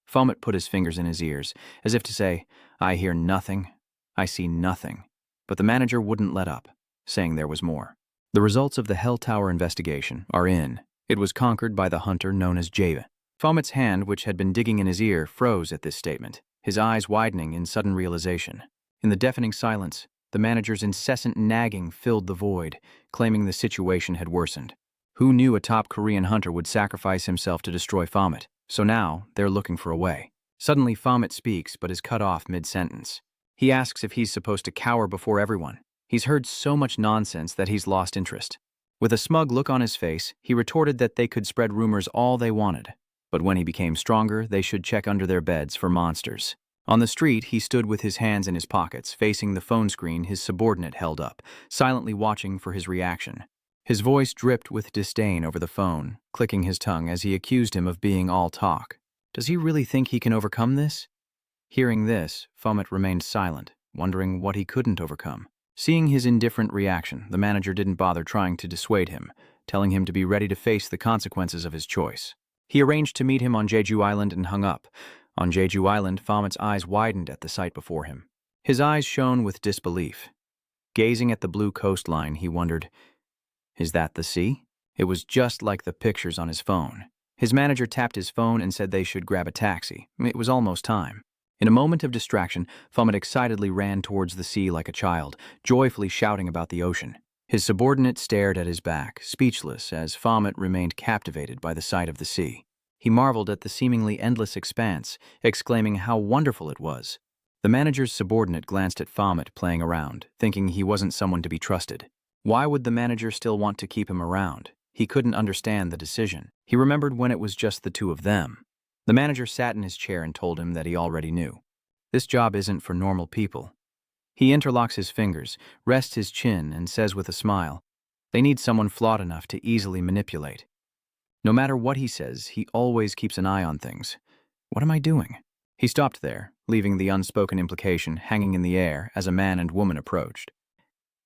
Fomet put his fingers in his ears, as if to say, "I hear nothing, I see nothing." But the manager wouldn't let up, saying there was more. The results of the Hell Tower investigation are in. It was conquered by the hunter known as Java. Fomet's hand, which had been digging in his ear, froze at this statement, his eyes widening in sudden realization. In the deafening silence, the manager's incessant nagging filled the void, claiming the situation had worsened. Who knew a top Korean hunter would sacrifice himself to destroy Fomet? So now, they're looking for a way. Suddenly, Fomet speaks, but is cut off mid-sentence. He asks if he's supposed to cower before everyone. He's heard so much nonsense that he's lost interest. With a smug look on his face, he retorted that they could spread rumors all they wanted, but when he became stronger, they should check under their beds for monsters. On the street, he stood with his hands in his pockets, facing the phone screen his subordinate held up, silently watching for his reaction. His voice dripped with disdain over the phone, clicking his tongue as he accused him of being all talk. Does he really think he can overcome this? Hearing this, Fomet remained silent, wondering what he couldn't overcome. Seeing his indifferent reaction, the manager didn't bother trying to dissuade him, telling him to be ready to face the consequences of his choice. He arranged to meet him on Jeju Island and hung up. On Jeju Island, Fomet's eyes widened at the sight before him. His eyes shone with disbelief. Gazing at the blue coastline, he wondered, is that the sea? It was just like the pictures on his phone. His manager tapped his phone and said they should grab a taxi. It was almost time. In a moment of distraction, Fomet excitedly ran towards the sea like a child, joyfully shouting about the ocean. His subordinate stared at his back, speechless, as Fomet remained captivated by the sight of the sea. He marveled at the seemingly endless expanse, exclaiming how wonderful it was. The manager's subordinate glanced at Fomet playing around, thinking he wasn't someone to be trusted. Why would the manager still want to keep him around? He couldn't understand the decision. He remembered when it was just the two of them. The manager sat in his chair and told him that he already knew. This job isn't for normal people. He interlocks his fingers, rests his chin, and says with a smile, they need someone flawed enough to easily manipulate. No matter what he says, he always keeps an eye on things. What am I doing? He stopped there, leaving the unspoken implication hanging in the air as a man and woman approached.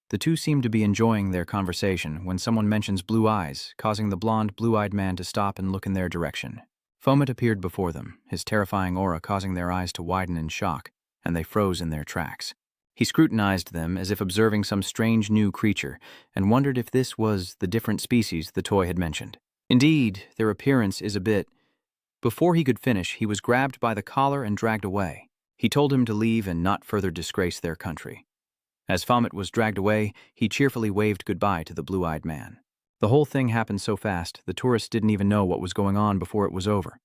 The two seemed to be enjoying their conversation when someone mentions blue eyes, causing the blonde, blue-eyed man to stop and look in their direction. Fomet appeared before them, his terrifying aura causing their eyes to widen in shock, and they froze in their tracks. He scrutinized them as if observing some strange new creature, and wondered if this was the different species the toy had mentioned. Indeed, their appearance is a bit... Before he could finish, he was grabbed by the collar and dragged away. He told him to leave and not further disgrace their country. As Fomet was dragged away, he cheerfully waved goodbye to the blue-eyed man. The whole thing happened so fast, the tourists didn't even know what was going on before it was over.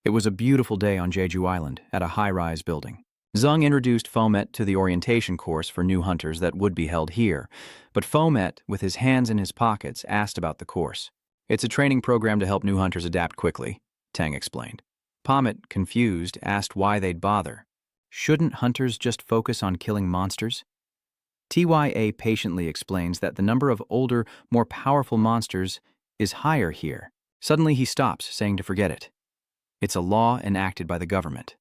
It was a beautiful day on Jeju Island, at a high-rise building. Zhang introduced Fomet to the orientation course for new hunters that would be held here, but Fomet, with his hands in his pockets, asked about the course. It's a training program to help new hunters adapt quickly, Tang explained. Fomet, confused, asked why they'd bother. Shouldn't hunters just focus on killing monsters? TYA patiently explains that the number of older, more powerful monsters is higher here. Suddenly he stops, saying to forget it. It's a law enacted by the government.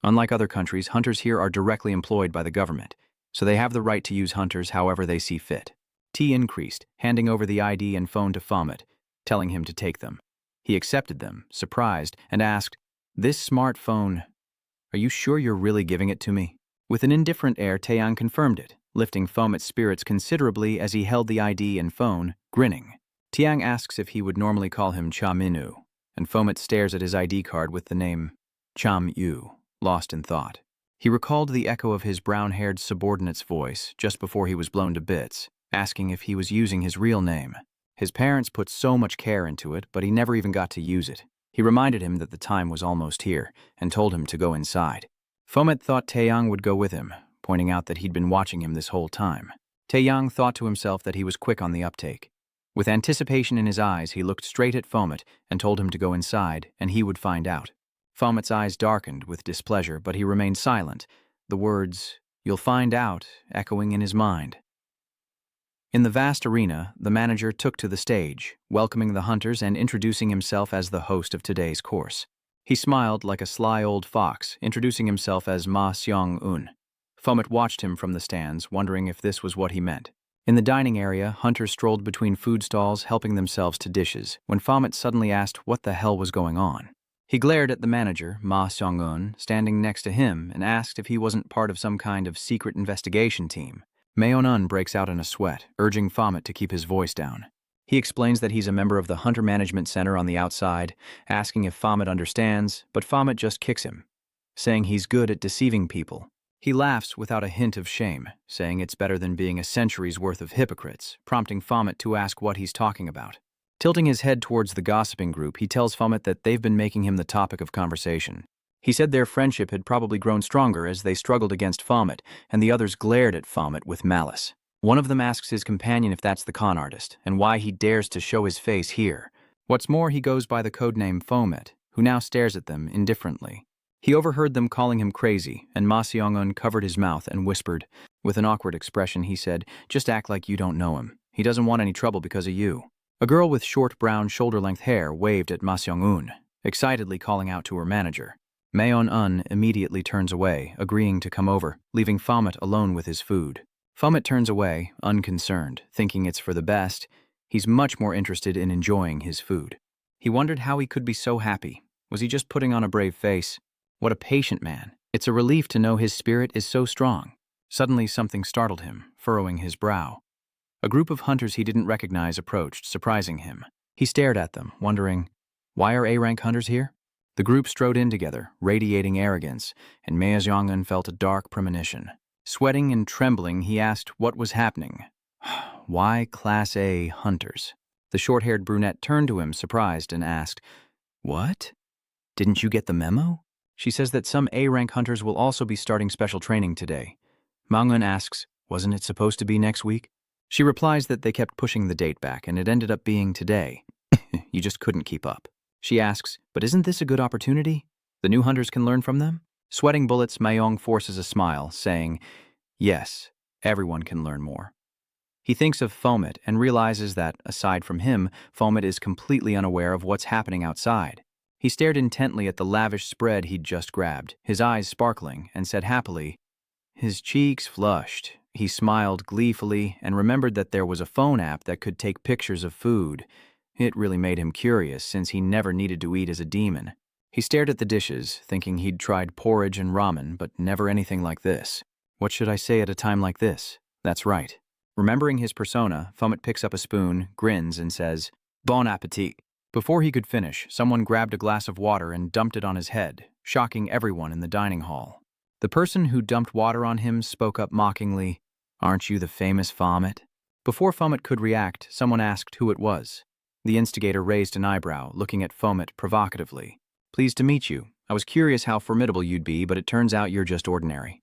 Unlike other countries, hunters here are directly employed by the government, so they have the right to use hunters however they see fit. T increased, handing over the ID and phone to Fomet, telling him to take them. He accepted them, surprised, and asked, "This smartphone, are you sure you're really giving it to me?" With an indifferent air, Taeyang confirmed it, lifting Fomet's spirits considerably as he held the ID and phone, grinning. Tiang asks if he would normally call him Cha Minu, and Fomet stares at his ID card with the name Cham Yu, lost in thought. He recalled the echo of his brown-haired subordinate's voice just before he was blown to bits, asking if he was using his real name. His parents put so much care into it, but he never even got to use it. He reminded him that the time was almost here, and told him to go inside. Fomet thought Taeyang would go with him, pointing out that he'd been watching him this whole time. Taeyang thought to himself that he was quick on the uptake. With anticipation in his eyes, he looked straight at Fomet and told him to go inside, and he would find out. Fomet's eyes darkened with displeasure, but he remained silent, the words, "You'll find out," echoing in his mind. In the vast arena, the manager took to the stage, welcoming the hunters and introducing himself as the host of today's course. He smiled like a sly old fox, introducing himself as Ma Seong-un. Fomet watched him from the stands, wondering if this was what he meant. In the dining area, hunters strolled between food stalls, helping themselves to dishes, when Fomet suddenly asked what the hell was going on. He glared at the manager, Ma Seong-un, standing next to him, and asked if he wasn't part of some kind of secret investigation team. Mayon-un breaks out in a sweat, urging Fomet to keep his voice down. He explains that he's a member of the Hunter Management Center on the outside, asking if Fomet understands, but Fomet just kicks him, saying he's good at deceiving people. He laughs without a hint of shame, saying it's better than being a century's worth of hypocrites, prompting Fomet to ask what he's talking about. Tilting his head towards the gossiping group, he tells Fomet that they've been making him the topic of conversation. He said their friendship had probably grown stronger as they struggled against Fomet, and the others glared at Fomet with malice. One of them asks his companion if that's the con artist, and why he dares to show his face here. What's more, he goes by the codename Fomet, who now stares at them indifferently. He overheard them calling him crazy, and Ma Seong-un covered his mouth and whispered. With an awkward expression, he said, "Just act like you don't know him. He doesn't want any trouble because of you." A girl with short brown shoulder-length hair waved at Ma Seong-un, excitedly calling out to her manager. Mayon-un immediately turns away, agreeing to come over, leaving Fomet alone with his food. Fomet turns away, unconcerned, thinking it's for the best. He's much more interested in enjoying his food. He wondered how he could be so happy. Was he just putting on a brave face? What a patient man. It's a relief to know his spirit is so strong. Suddenly something startled him, furrowing his brow. A group of hunters he didn't recognize approached, surprising him. He stared at them, wondering, why are A-rank hunters here? The group strode in together, radiating arrogance, and Ma Seong-un felt a dark premonition. Sweating and trembling, he asked what was happening. Why Class A hunters? The short-haired brunette turned to him, surprised, and asked, What? Didn't you get the memo? She says that some A-rank hunters will also be starting special training today. Mangan asks, wasn't it supposed to be next week? She replies that they kept pushing the date back and it ended up being today. You just couldn't keep up. She asks, but isn't this a good opportunity? The new hunters can learn from them? Sweating bullets, Mayong forces a smile, saying, yes, everyone can learn more. He thinks of Fomet and realizes that, aside from him, Fomet is completely unaware of what's happening outside. He stared intently at the lavish spread he'd just grabbed, his eyes sparkling, and said happily, his cheeks flushed. He smiled gleefully and remembered that there was a phone app that could take pictures of food. It really made him curious since he never needed to eat as a demon. He stared at the dishes, thinking he'd tried porridge and ramen, but never anything like this. What should I say at a time like this? That's right. Remembering his persona, Fomet picks up a spoon, grins, and says, bon appetit. Before he could finish, someone grabbed a glass of water and dumped it on his head, shocking everyone in the dining hall. The person who dumped water on him spoke up mockingly, aren't you the famous Fomet? Before Fomet could react, someone asked who it was. The instigator raised an eyebrow, looking at Fomet provocatively. Pleased to meet you. I was curious how formidable you'd be, but it turns out you're just ordinary.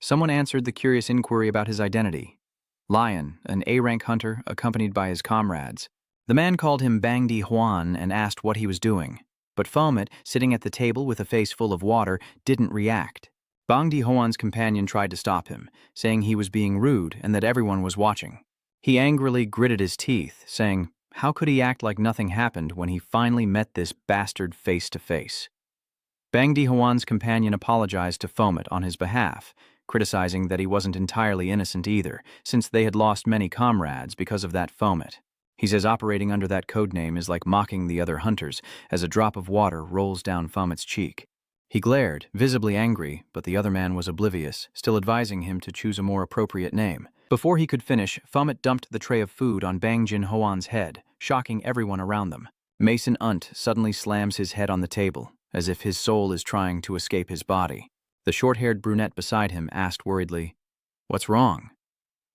Someone answered the curious inquiry about his identity. Lion, an A-rank hunter, accompanied by his comrades. The man called him Bang Di Huan and asked what he was doing. But Fomet, sitting at the table with a face full of water, didn't react. Bang Di Huan's companion tried to stop him, saying he was being rude and that everyone was watching. He angrily gritted his teeth, saying, how could he act like nothing happened when he finally met this bastard face to face? Bang Di Huan's companion apologized to Fomet on his behalf, criticizing that he wasn't entirely innocent either, since they had lost many comrades because of that Fomet. He says operating under that codename is like mocking the other hunters as a drop of water rolls down Fomet's cheek. He glared, visibly angry, but the other man was oblivious, still advising him to choose a more appropriate name. Before he could finish, Fomet dumped the tray of food on Bang Jin Hoan's head, shocking everyone around them. Mason Unt suddenly slams his head on the table, as if his soul is trying to escape his body. The short-haired brunette beside him asked worriedly, what's wrong?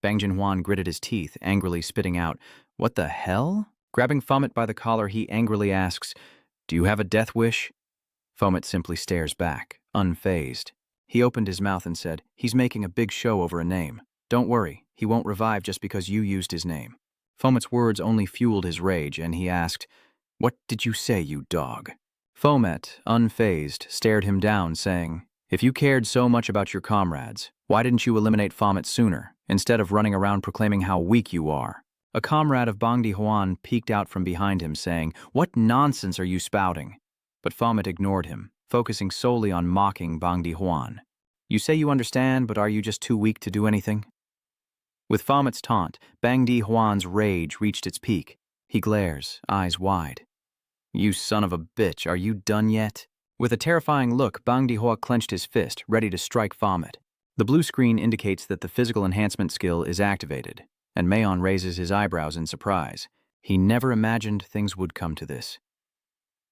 Bang Jin Hoan gritted his teeth, angrily spitting out, what the hell? Grabbing Fomet by the collar, he angrily asks, do you have a death wish? Fomet simply stares back, unfazed. He opened his mouth and said, he's making a big show over a name. Don't worry, he won't revive just because you used his name. Fomet's words only fueled his rage, and he asked, what did you say, you dog? Fomet, unfazed, stared him down, saying, if you cared so much about your comrades, why didn't you eliminate Fomet sooner, instead of running around proclaiming how weak you are? A comrade of Bang Di Huan peeked out from behind him, saying, what nonsense are you spouting? But Fomet ignored him, focusing solely on mocking Bang Di Huan. You say you understand, but are you just too weak to do anything? With Fomet's taunt, Bang Di Huan's rage reached its peak. He glares, eyes wide. You son of a bitch, are you done yet? With a terrifying look, Bang Di Hua clenched his fist, ready to strike Fomet. The blue screen indicates that the physical enhancement skill is activated, and Mayon raises his eyebrows in surprise. He never imagined things would come to this.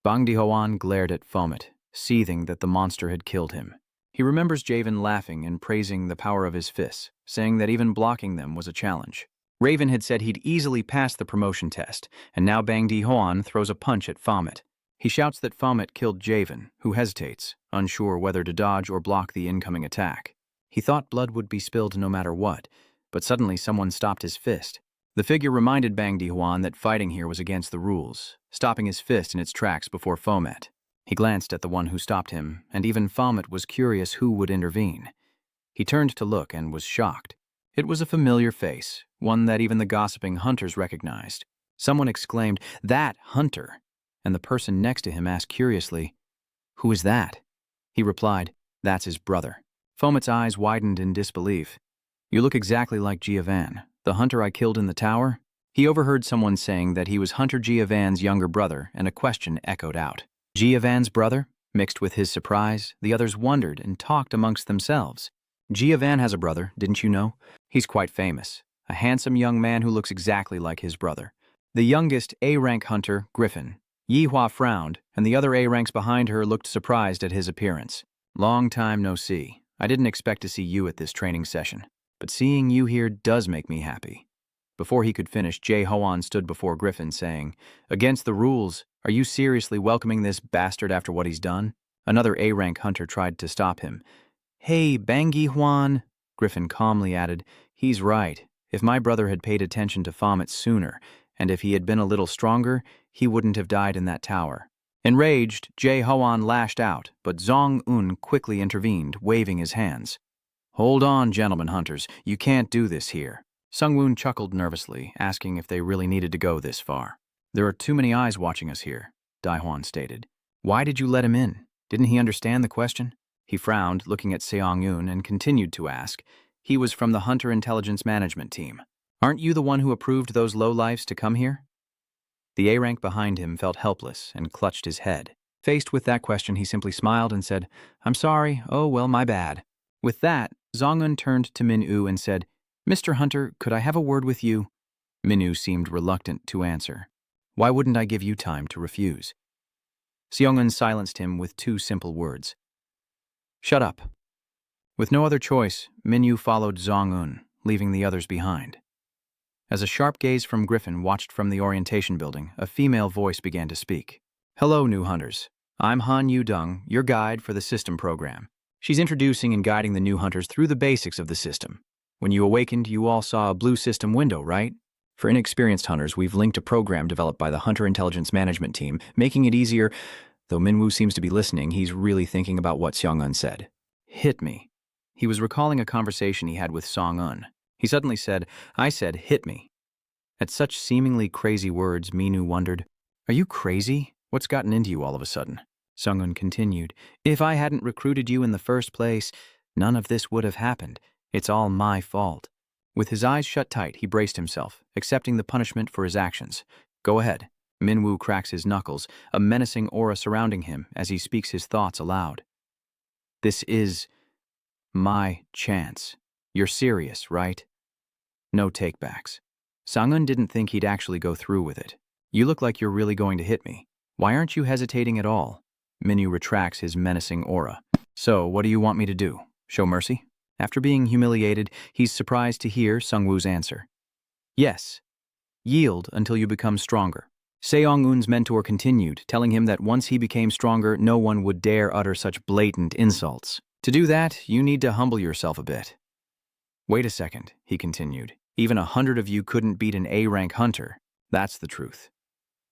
Bang Di Huan glared at Fomet, seething that the monster had killed him. He remembers Javen laughing and praising the power of his fists, saying that even blocking them was a challenge. Raven had said he'd easily pass the promotion test, and now Bang Di Huan throws a punch at Fomet. He shouts that Fomet killed Javen, who hesitates, unsure whether to dodge or block the incoming attack. He thought blood would be spilled no matter what, but suddenly someone stopped his fist. The figure reminded Bang Di Huan that fighting here was against the rules, stopping his fist in its tracks before Fomet. He glanced at the one who stopped him, and even Fomet was curious who would intervene. He turned to look and was shocked. It was a familiar face, one that even the gossiping hunters recognized. Someone exclaimed, that hunter! And the person next to him asked curiously, who is that? He replied, that's his brother. Fomet's eyes widened in disbelief. You look exactly like Giovanni, the hunter I killed in the tower. He overheard someone saying that he was Hunter Giovanni's younger brother, and a question echoed out. Giovanni's brother? Mixed with his surprise, the others wondered and talked amongst themselves. Giovanni has a brother, didn't you know? He's quite famous, a handsome young man who looks exactly like his brother. The youngest A-rank hunter, Griffin. Yihua frowned, and the other A-ranks behind her looked surprised at his appearance. Long time no see. I didn't expect to see you at this training session, but seeing you here does make me happy. Before he could finish, Jae Hoan stood before Griffin saying, against the rules, Are you seriously welcoming this bastard after what he's done? Another A-rank hunter tried to stop him. Hey, Bangi Juan, Griffin calmly added, he's right. If my brother had paid attention to Fomet sooner, and if he had been a little stronger, he wouldn't have died in that tower. Enraged, Jae Hoan lashed out, but Zong-un quickly intervened, waving his hands. Hold on, gentlemen hunters, you can't do this here. Sung-woon chuckled nervously, asking if they really needed to go this far. There are too many eyes watching us here, Daihwan stated. Why did you let him in? Didn't he understand the question? He frowned, looking at Seong-un, and continued to ask. He was from the Hunter Intelligence Management Team. Aren't you the one who approved those lowlifes to come here? The A-rank behind him felt helpless and clutched his head. Faced with that question, he simply smiled and said, I'm sorry, oh well, my bad. With that, Zong-un turned to Min-woo and said, Mr. Hunter, could I have a word with you? Min-woo seemed reluctant to answer. Why wouldn't I give you time to refuse? Seong-un silenced him with two simple words. Shut up. With no other choice, Min-woo followed Zong-un, leaving the others behind. As a sharp gaze from Griffin watched from the orientation building, a female voice began to speak. Hello, new hunters. I'm Han Yu-dung, your guide for the system program. She's introducing and guiding the new hunters through the basics of the system. When you awakened, you all saw a blue system window, right? For inexperienced hunters, we've linked a program developed by the Hunter Intelligence Management Team, making it easier. Though Min-woo seems to be listening, he's really thinking about what Seong-un said. Hit me. He was recalling a conversation he had with Song-un. He suddenly said, I said, hit me. At such seemingly crazy words, Min-woo wondered, Are you crazy? What's gotten into you all of a sudden? Sung-un continued, If I hadn't recruited you in the first place, none of this would have happened. It's all my fault. With his eyes shut tight, he braced himself, accepting the punishment for his actions. Go ahead. Min-woo cracks his knuckles, a menacing aura surrounding him as he speaks his thoughts aloud. This is my chance. You're serious, right? No takebacks. Sang-un didn't think he'd actually go through with it. You look like you're really going to hit me. Why aren't you hesitating at all? Min-woo retracts his menacing aura. So, what do you want me to do? Show mercy? After being humiliated, he's surprised to hear Sung-woo's answer. Yes. Yield until you become stronger. Seong-un's mentor continued, telling him that once he became stronger, no one would dare utter such blatant insults. To do that, you need to humble yourself a bit. Wait a second, he continued. Even 100 of you couldn't beat an A-rank hunter. That's the truth.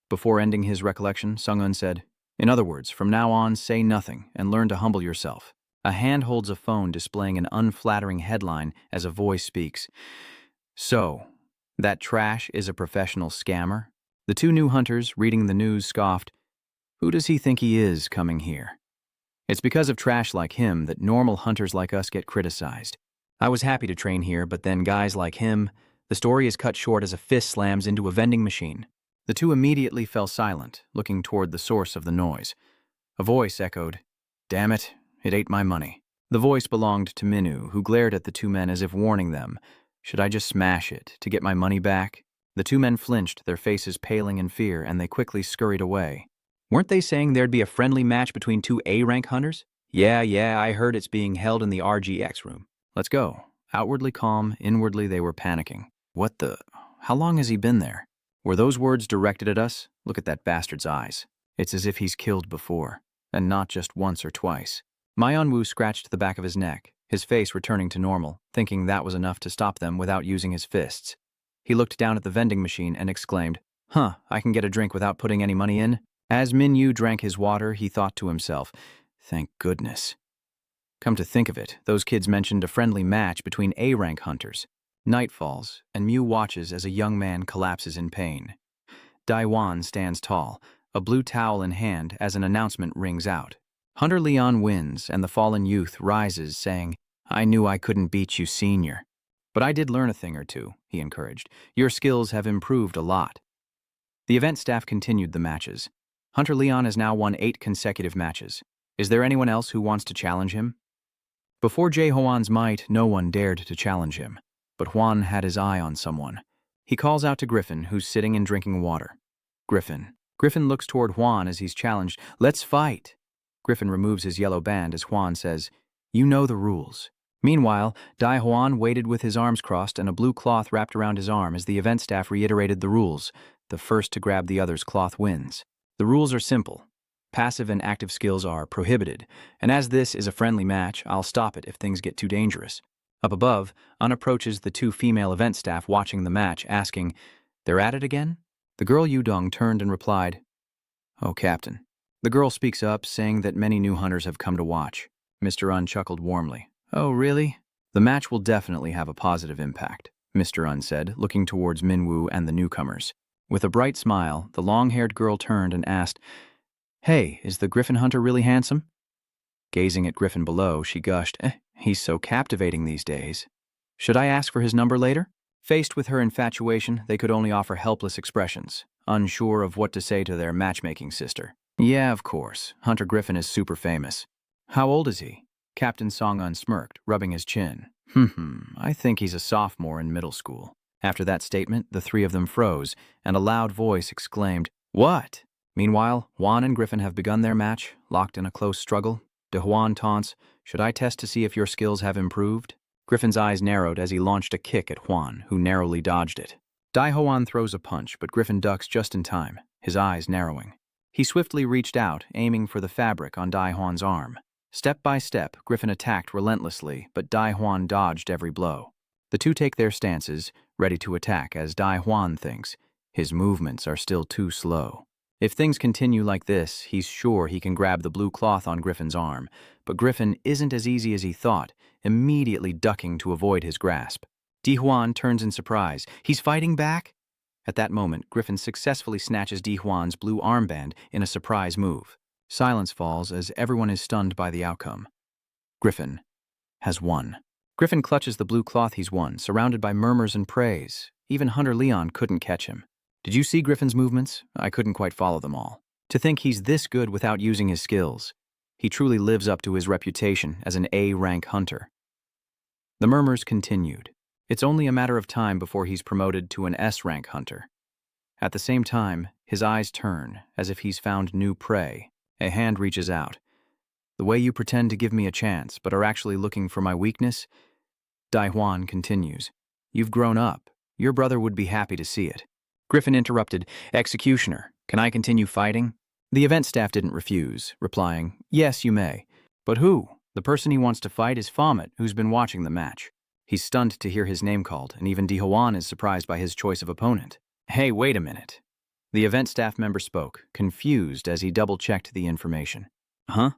Before ending his recollection, Sung-un said, In other words, from now on, say nothing and learn to humble yourself. A hand holds a phone displaying an unflattering headline as a voice speaks. So, that trash is a professional scammer? The two new hunters, reading the news, scoffed. Who does he think he is coming here? It's because of trash like him that normal hunters like us get criticized. I was happy to train here, but then guys like him, the story is cut short as a fist slams into a vending machine. The two immediately fell silent, looking toward the source of the noise. A voice echoed, Damn it, it ate my money. The voice belonged to Min-woo, who glared at the two men as if warning them. Should I just smash it to get my money back? The two men flinched, their faces paling in fear, and they quickly scurried away. Weren't they saying there'd be a friendly match between two A-rank hunters? Yeah, I heard it's being held in the RGX room. Let's go. Outwardly calm, inwardly they were panicking. What the? How long has he been there? Were those words directed at us? Look at that bastard's eyes. It's as if he's killed before, and not just once or twice. Myeon-woo scratched the back of his neck, his face returning to normal, thinking that was enough to stop them without using his fists. He looked down at the vending machine and exclaimed, I can get a drink without putting any money in? As Min-woo drank his water, he thought to himself, thank goodness. Come to think of it, those kids mentioned a friendly match between A-rank hunters. Night falls, and Mew watches as a young man collapses in pain. Daiwan stands tall, a blue towel in hand as an announcement rings out. Hunter Leon wins, and the fallen youth rises, saying, I knew I couldn't beat you, senior. But I did learn a thing or two, he encouraged. Your skills have improved a lot. The event staff continued the matches. Hunter Leon has now won 8 consecutive matches. Is there anyone else who wants to challenge him? Before Jae Hoan's might, no one dared to challenge him. But Hwan had his eye on someone. He calls out to Griffin, who's sitting and drinking water. Griffin. Griffin looks toward Hwan as he's challenged. Let's fight. Griffin removes his yellow band as Hwan says, You know the rules. Meanwhile, Dai Hwan waited with his arms crossed and a blue cloth wrapped around his arm as the event staff reiterated the rules. The first to grab the other's cloth wins. The rules are simple. Passive and active skills are prohibited, and as this is a friendly match, I'll stop it if things get too dangerous. Up above, Un approaches the two female event staff watching the match, asking, "They're at it again?" The girl Yudong turned and replied, "Oh, Captain." The girl speaks up, saying that many new hunters have come to watch. Mr. Un chuckled warmly. "Oh, really?" "The match will definitely have a positive impact," Mr. Un said, looking towards Minwoo and the newcomers. With a bright smile, the long-haired girl turned and asked, "Hey, is the Griffin Hunter really handsome?" Gazing at Griffin below, she gushed, "He's so captivating these days. Should I ask for his number later?" Faced with her infatuation, they could only offer helpless expressions, unsure of what to say to their matchmaking sister. "Yeah, of course. Hunter Griffin is super famous." "How old is he?" Captain Song-un smirked, rubbing his chin. I think he's a sophomore in middle school." After that statement, the three of them froze, and a loud voice exclaimed, "What?" Meanwhile, Hwan and Griffin have begun their match, locked in a close struggle. De Hwan taunts, "Should I test to see if your skills have improved?" Griffin's eyes narrowed as he launched a kick at Hwan, who narrowly dodged it. Dai Hwan throws a punch, but Griffin ducks just in time, his eyes narrowing. He swiftly reached out, aiming for the fabric on Dai Hwan's arm. Step by step, Griffin attacked relentlessly, but Dai Hwan dodged every blow. The two take their stances, ready to attack, as Dai Hwan thinks, his movements are still too slow. If things continue like this, he's sure he can grab the blue cloth on Griffin's arm, but Griffin isn't as easy as he thought, immediately ducking to avoid his grasp. Di Hwan turns in surprise. "He's fighting back?" At that moment, Griffin successfully snatches Di Hwan's blue armband in a surprise move. Silence falls as everyone is stunned by the outcome. Griffin has won. Griffin clutches the blue cloth he's won, surrounded by murmurs and praise. Even Hunter Leon couldn't catch him. "Did you see Griffin's movements? I couldn't quite follow them all. To think he's this good without using his skills. He truly lives up to his reputation as an A-rank hunter." The murmurs continued. It's only a matter of time before he's promoted to an S-rank hunter. At the same time, his eyes turn, as if he's found new prey. A hand reaches out. "The way you pretend to give me a chance, but are actually looking for my weakness?" Dai Hwan continues. "You've grown up. Your brother would be happy to see it." Griffin interrupted, "Executioner, can I continue fighting?" The event staff didn't refuse, replying, "Yes, you may." "But who?" "The person he wants to fight is Fomet, who's been watching the match." He's stunned to hear his name called, and even Di Hwan is surprised by his choice of opponent. "Hey, wait a minute." The event staff member spoke, confused as he double-checked the information. "Huh?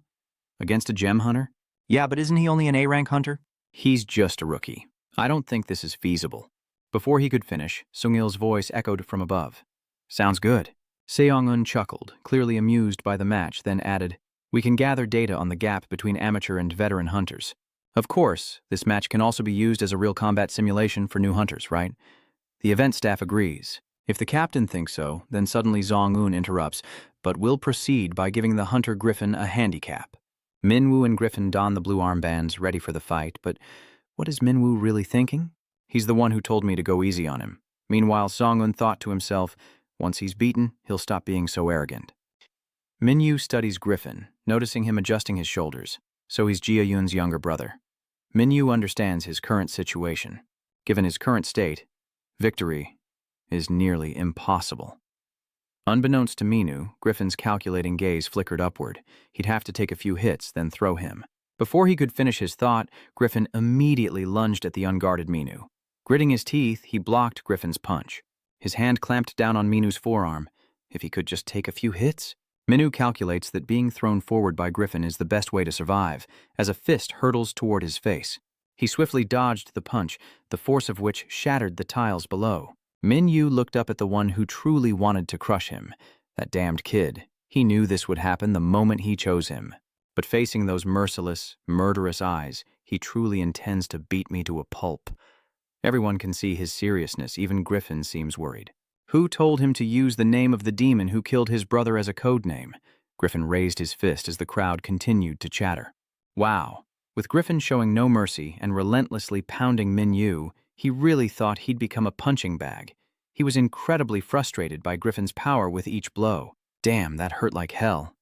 Against a gem hunter?" "Yeah, but isn't he only an A-rank hunter?" "He's just a rookie. I don't think this is feasible." Before he could finish, Sungil's voice echoed from above. "Sounds good." Seong-un chuckled, clearly amused by the match, then added, "We can gather data on the gap between amateur and veteran hunters. Of course, this match can also be used as a real combat simulation for new hunters, right?" The event staff agrees. If the captain thinks so, then suddenly Zong-un interrupts, but will proceed by giving the hunter Griffin a handicap. Minwoo and Griffin don the blue armbands, ready for the fight, but what is Minwoo really thinking? He's the one who told me to go easy on him. Meanwhile, Song-un thought to himself, once he's beaten, he'll stop being so arrogant. Minwoo studies Griffin, noticing him adjusting his shoulders, so he's Jia-yun's younger brother. Minwoo understands his current situation. Given his current state, victory is nearly impossible. Unbeknownst to Minwoo, Griffin's calculating gaze flickered upward. He'd have to take a few hits, then throw him. Before he could finish his thought, Griffin immediately lunged at the unguarded Minwoo. Gritting his teeth, he blocked Griffin's punch. His hand clamped down on Minwoo's forearm. If he could just take a few hits? Minwoo calculates that being thrown forward by Griffin is the best way to survive, as a fist hurtles toward his face. He swiftly dodged the punch, the force of which shattered the tiles below. Minwoo looked up at the one who truly wanted to crush him. That damned kid. He knew this would happen the moment he chose him. But facing those merciless, murderous eyes, he truly intends to beat me to a pulp. Everyone can see his seriousness, even Griffin seems worried. Who told him to use the name of the demon who killed his brother as a code name? Griffin raised his fist as the crowd continued to chatter. Wow. With Griffin showing no mercy and relentlessly pounding Minwoo, he really thought he'd become a punching bag. He was incredibly frustrated by Griffin's power with each blow. Damn, that hurt like hell.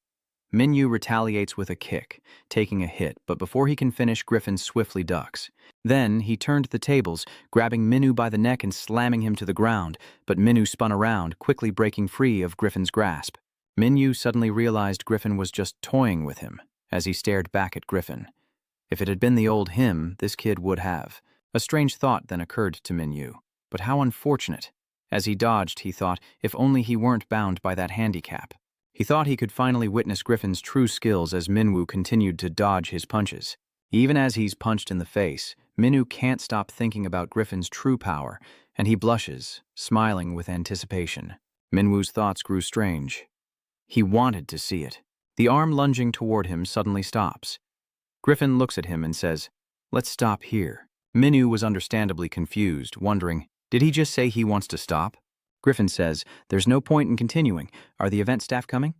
Minwoo retaliates with a kick, taking a hit, but before he can finish, Griffin swiftly ducks. Then he turned the tables, grabbing Minwoo by the neck and slamming him to the ground, but Minwoo spun around, quickly breaking free of Griffin's grasp. Minyu suddenly realized Griffin was just toying with him as he stared back at Griffin. If it had been the old him, this kid would have. A strange thought then occurred to Minyu. But how unfortunate. As he dodged, he thought, if only he weren't bound by that handicap. He thought he could finally witness Griffin's true skills as Minwoo continued to dodge his punches. Even as he's punched in the face, Minwoo can't stop thinking about Griffin's true power, and he blushes, smiling with anticipation. Minwoo's thoughts grew strange. He wanted to see it. The arm lunging toward him suddenly stops. Griffin looks at him and says, "Let's stop here." Minwoo was understandably confused, wondering, did he just say he wants to stop? Griffin says, "There's no point in continuing. Are the event staff coming?"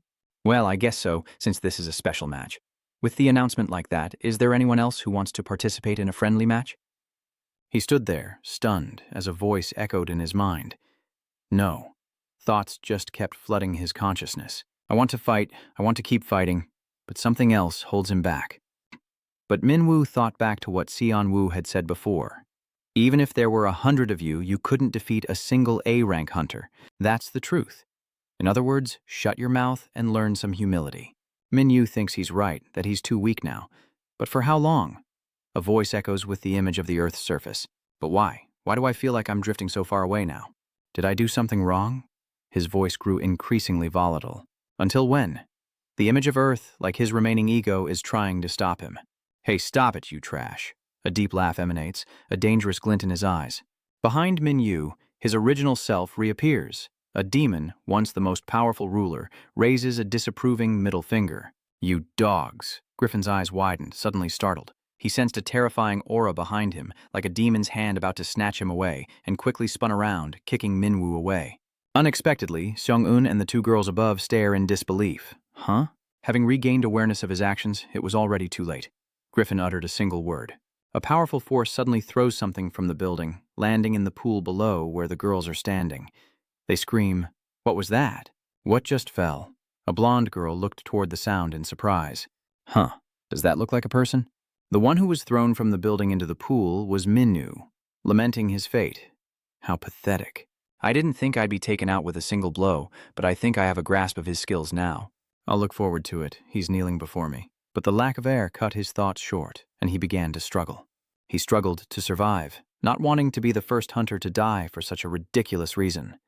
"Well, I guess so, since this is a special match." "With the announcement like that, is there anyone else who wants to participate in a friendly match?" He stood there, stunned, as a voice echoed in his mind. No. Thoughts just kept flooding his consciousness. I want to fight, I want to keep fighting, but something else holds him back. But Minwoo thought back to what Seon-woo had said before. Even if there were 100 of you, you couldn't defeat a single A-rank hunter. That's the truth. In other words, shut your mouth and learn some humility. Minwoo thinks he's right, that he's too weak now. But for how long? A voice echoes with the image of the Earth's surface. But why? Why do I feel like I'm drifting so far away now? Did I do something wrong? His voice grew increasingly volatile. Until when? The image of Earth, like his remaining ego, is trying to stop him. "Hey, stop it, you trash." A deep laugh emanates, a dangerous glint in his eyes. Behind Minwoo, his original self reappears. A demon, once the most powerful ruler, raises a disapproving middle finger. "You dogs." Griffin's eyes widened, suddenly startled. He sensed a terrifying aura behind him, like a demon's hand about to snatch him away, and quickly spun around, kicking Minwoo away. Unexpectedly, Seong-eun and the two girls above stare in disbelief. Huh? Having regained awareness of his actions, it was already too late. Griffin uttered a single word. A powerful force suddenly throws something from the building, landing in the pool below where the girls are standing. They scream, "What was that?" What just fell? A blonde girl looked toward the sound in surprise. Huh, does that look like a person? The one who was thrown from the building into the pool was Minwoo, lamenting his fate. How pathetic. I didn't think I'd be taken out with a single blow, but I think I have a grasp of his skills now. I'll look forward to it. He's kneeling before me. But the lack of air cut his thoughts short, and he began to struggle. He struggled to survive, not wanting to be the first hunter to die for such a ridiculous reason.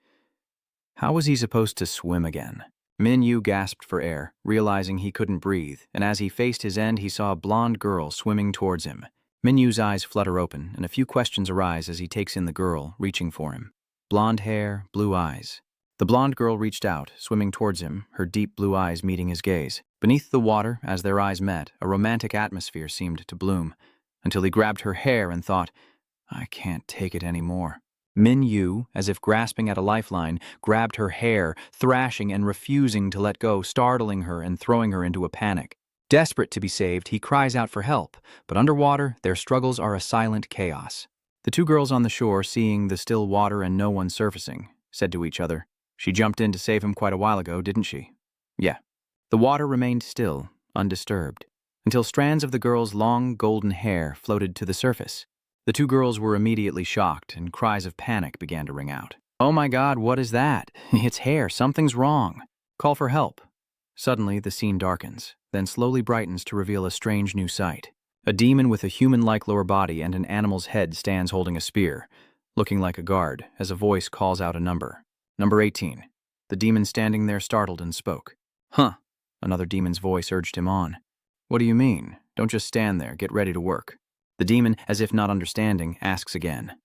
How was he supposed to swim again? Minwoo gasped for air, realizing he couldn't breathe, and as he faced his end, he saw a blonde girl swimming towards him. Minwoo's eyes flutter open, and a few questions arise as he takes in the girl, reaching for him. Blonde hair, blue eyes. The blonde girl reached out, swimming towards him, her deep blue eyes meeting his gaze. Beneath the water, as their eyes met, a romantic atmosphere seemed to bloom, until he grabbed her hair and thought, I can't take it anymore. Minwoo, as if grasping at a lifeline, grabbed her hair, thrashing and refusing to let go, startling her and throwing her into a panic. Desperate to be saved, he cries out for help, but underwater, their struggles are a silent chaos. The two girls on the shore, seeing the still water and no one surfacing, said to each other, "She jumped in to save him quite a while ago, didn't she?" Yeah. The water remained still, undisturbed, until strands of the girl's long, golden hair floated to the surface. The two girls were immediately shocked, and cries of panic began to ring out. "Oh my God, what is that? It's hair, something's wrong. Call for help." Suddenly, the scene darkens, then slowly brightens to reveal a strange new sight. A demon with a human-like lower body and an animal's head stands holding a spear, looking like a guard, as a voice calls out a number. Number 18. The demon standing there startled and spoke. Huh. Another demon's voice urged him on. What do you mean? Don't just stand there, get ready to work. The demon, as if not understanding, asks again.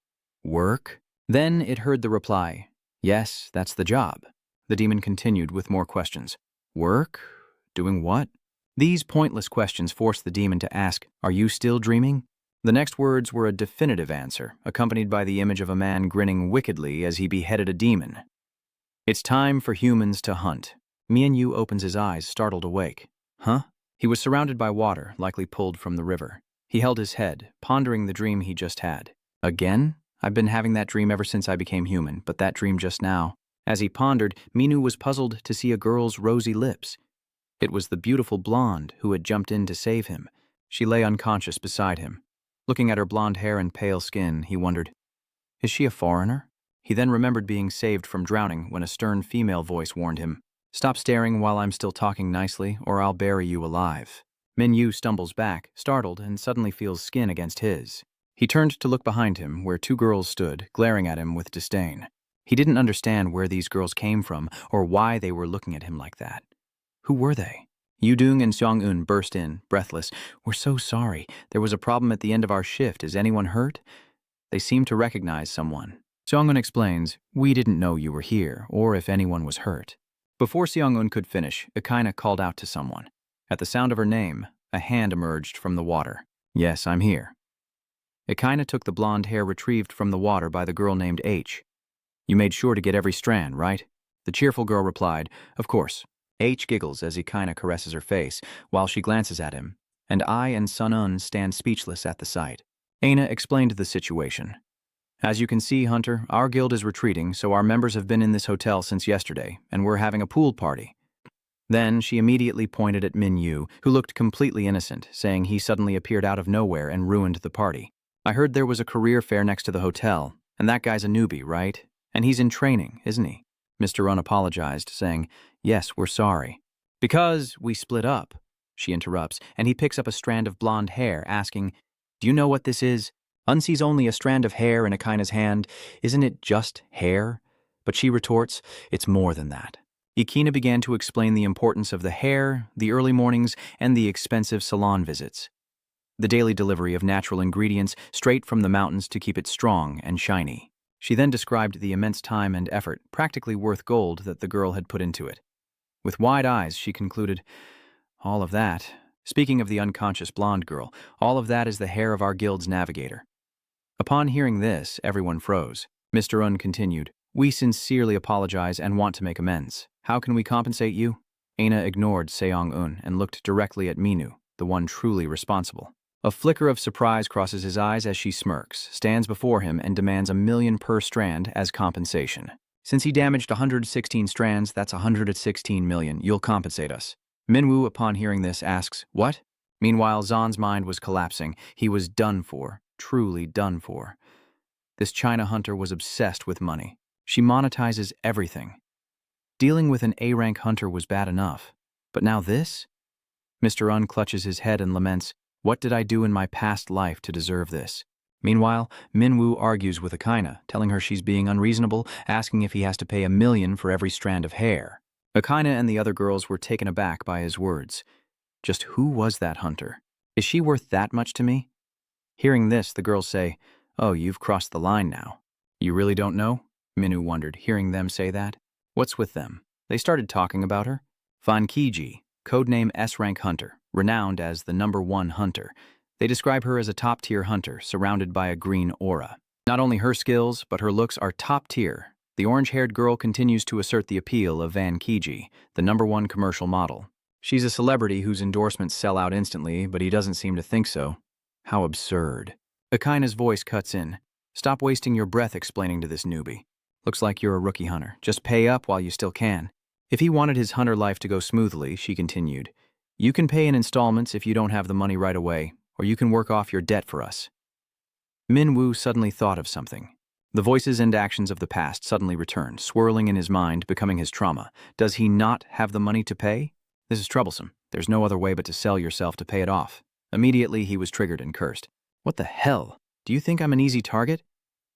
Work? Then it heard the reply. Yes, that's the job. The demon continued with more questions. Work? Doing what? These pointless questions forced the demon to ask, Are you still dreaming? The next words were a definitive answer, accompanied by the image of a man grinning wickedly as he beheaded a demon. It's time for humans to hunt. Minwoo opens his eyes, startled awake. Huh? He was surrounded by water, likely pulled from the river. He held his head, pondering the dream he just had. Again? I've been having that dream ever since I became human, but that dream just now. As he pondered, Minwoo was puzzled to see a girl's rosy lips. It was the beautiful blonde who had jumped in to save him. She lay unconscious beside him. Looking at her blonde hair and pale skin, he wondered, is she a foreigner? He then remembered being saved from drowning when a stern female voice warned him, Stop staring while I'm still talking nicely, or I'll bury you alive. Minyu stumbles back, startled, and suddenly feels skin against his. He turned to look behind him, where two girls stood, glaring at him with disdain. He didn't understand where these girls came from or why they were looking at him like that. Who were they? Yudong and Seong-eun burst in, breathless. We're so sorry. There was a problem at the end of our shift. Is anyone hurt? They seemed to recognize someone. Seong-eun explains, we didn't know you were here, or if anyone was hurt. Before Seong-eun could finish, Akaina called out to someone. At the sound of her name, a hand emerged from the water. Yes, I'm here. Akaina took the blonde hair retrieved from the water by the girl named H. You made sure to get every strand, right? The cheerful girl replied, of course. H giggles as Akaina caresses her face, while she glances at him, and I and Sun-eun stand speechless at the sight. Aina explained the situation. As you can see, Hunter, our guild is retreating, so our members have been in this hotel since yesterday, and we're having a pool party. Then she immediately pointed at Minyu, who looked completely innocent, saying he suddenly appeared out of nowhere and ruined the party. I heard there was a career fair next to the hotel, and that guy's a newbie, right? And he's in training, isn't he? Mr. Run apologized, saying, yes, we're sorry. Because we split up, she interrupts, and he picks up a strand of blonde hair, asking, do you know what this is? Sees only a strand of hair in Akaina's hand. Isn't it just hair? But she retorts, it's more than that. Akina began to explain the importance of the hair, the early mornings, and the expensive salon visits. The daily delivery of natural ingredients straight from the mountains to keep it strong and shiny. She then described the immense time and effort, practically worth gold, that the girl had put into it. With wide eyes, she concluded, all of that, speaking of the unconscious blonde girl, all of that is the hair of our guild's navigator. Upon hearing this, everyone froze. Mr. Un continued, we sincerely apologize and want to make amends. How can we compensate you? Aina ignored Seong-eun and looked directly at Minu, the one truly responsible. A flicker of surprise crosses his eyes as she smirks, stands before him, and demands 1 million per strand as compensation. Since he damaged 116 strands, that's 116 million. You'll compensate us. Minwoo, upon hearing this, asks, what? Meanwhile, Zan's mind was collapsing. He was done for, truly done for. This China hunter was obsessed with money. She monetizes everything. Dealing with an A-rank hunter was bad enough. But now this? Mr. Un clutches his head and laments, what did I do in my past life to deserve this? Meanwhile, Minwoo argues with Akaina, telling her she's being unreasonable, asking if he has to pay 1 million for every strand of hair. Akaina and the other girls were taken aback by his words. Just who was that hunter? Is she worth that much to me? Hearing this, the girls say, oh, you've crossed the line now. You really don't know? Minwoo wondered, hearing them say that. What's with them? They started talking about her. Fan Kiji, codename S-rank hunter, renowned as the #1 hunter. They describe her as a top-tier hunter, surrounded by a green aura. Not only her skills, but her looks are top-tier. The orange-haired girl continues to assert the appeal of Van Kiji, the #1 commercial model. She's a celebrity whose endorsements sell out instantly, but he doesn't seem to think so. How absurd. Akaina's voice cuts in. Stop wasting your breath explaining to this newbie. Looks like you're a rookie hunter. Just pay up while you still can. If he wanted his hunter life to go smoothly, she continued, you can pay in installments if you don't have the money right away, or you can work off your debt for us. Minwoo suddenly thought of something. The voices and actions of the past suddenly returned, swirling in his mind, becoming his trauma. Does he not have the money to pay? This is troublesome. There's no other way but to sell yourself to pay it off. Immediately, he was triggered and cursed. What the hell? Do you think I'm an easy target?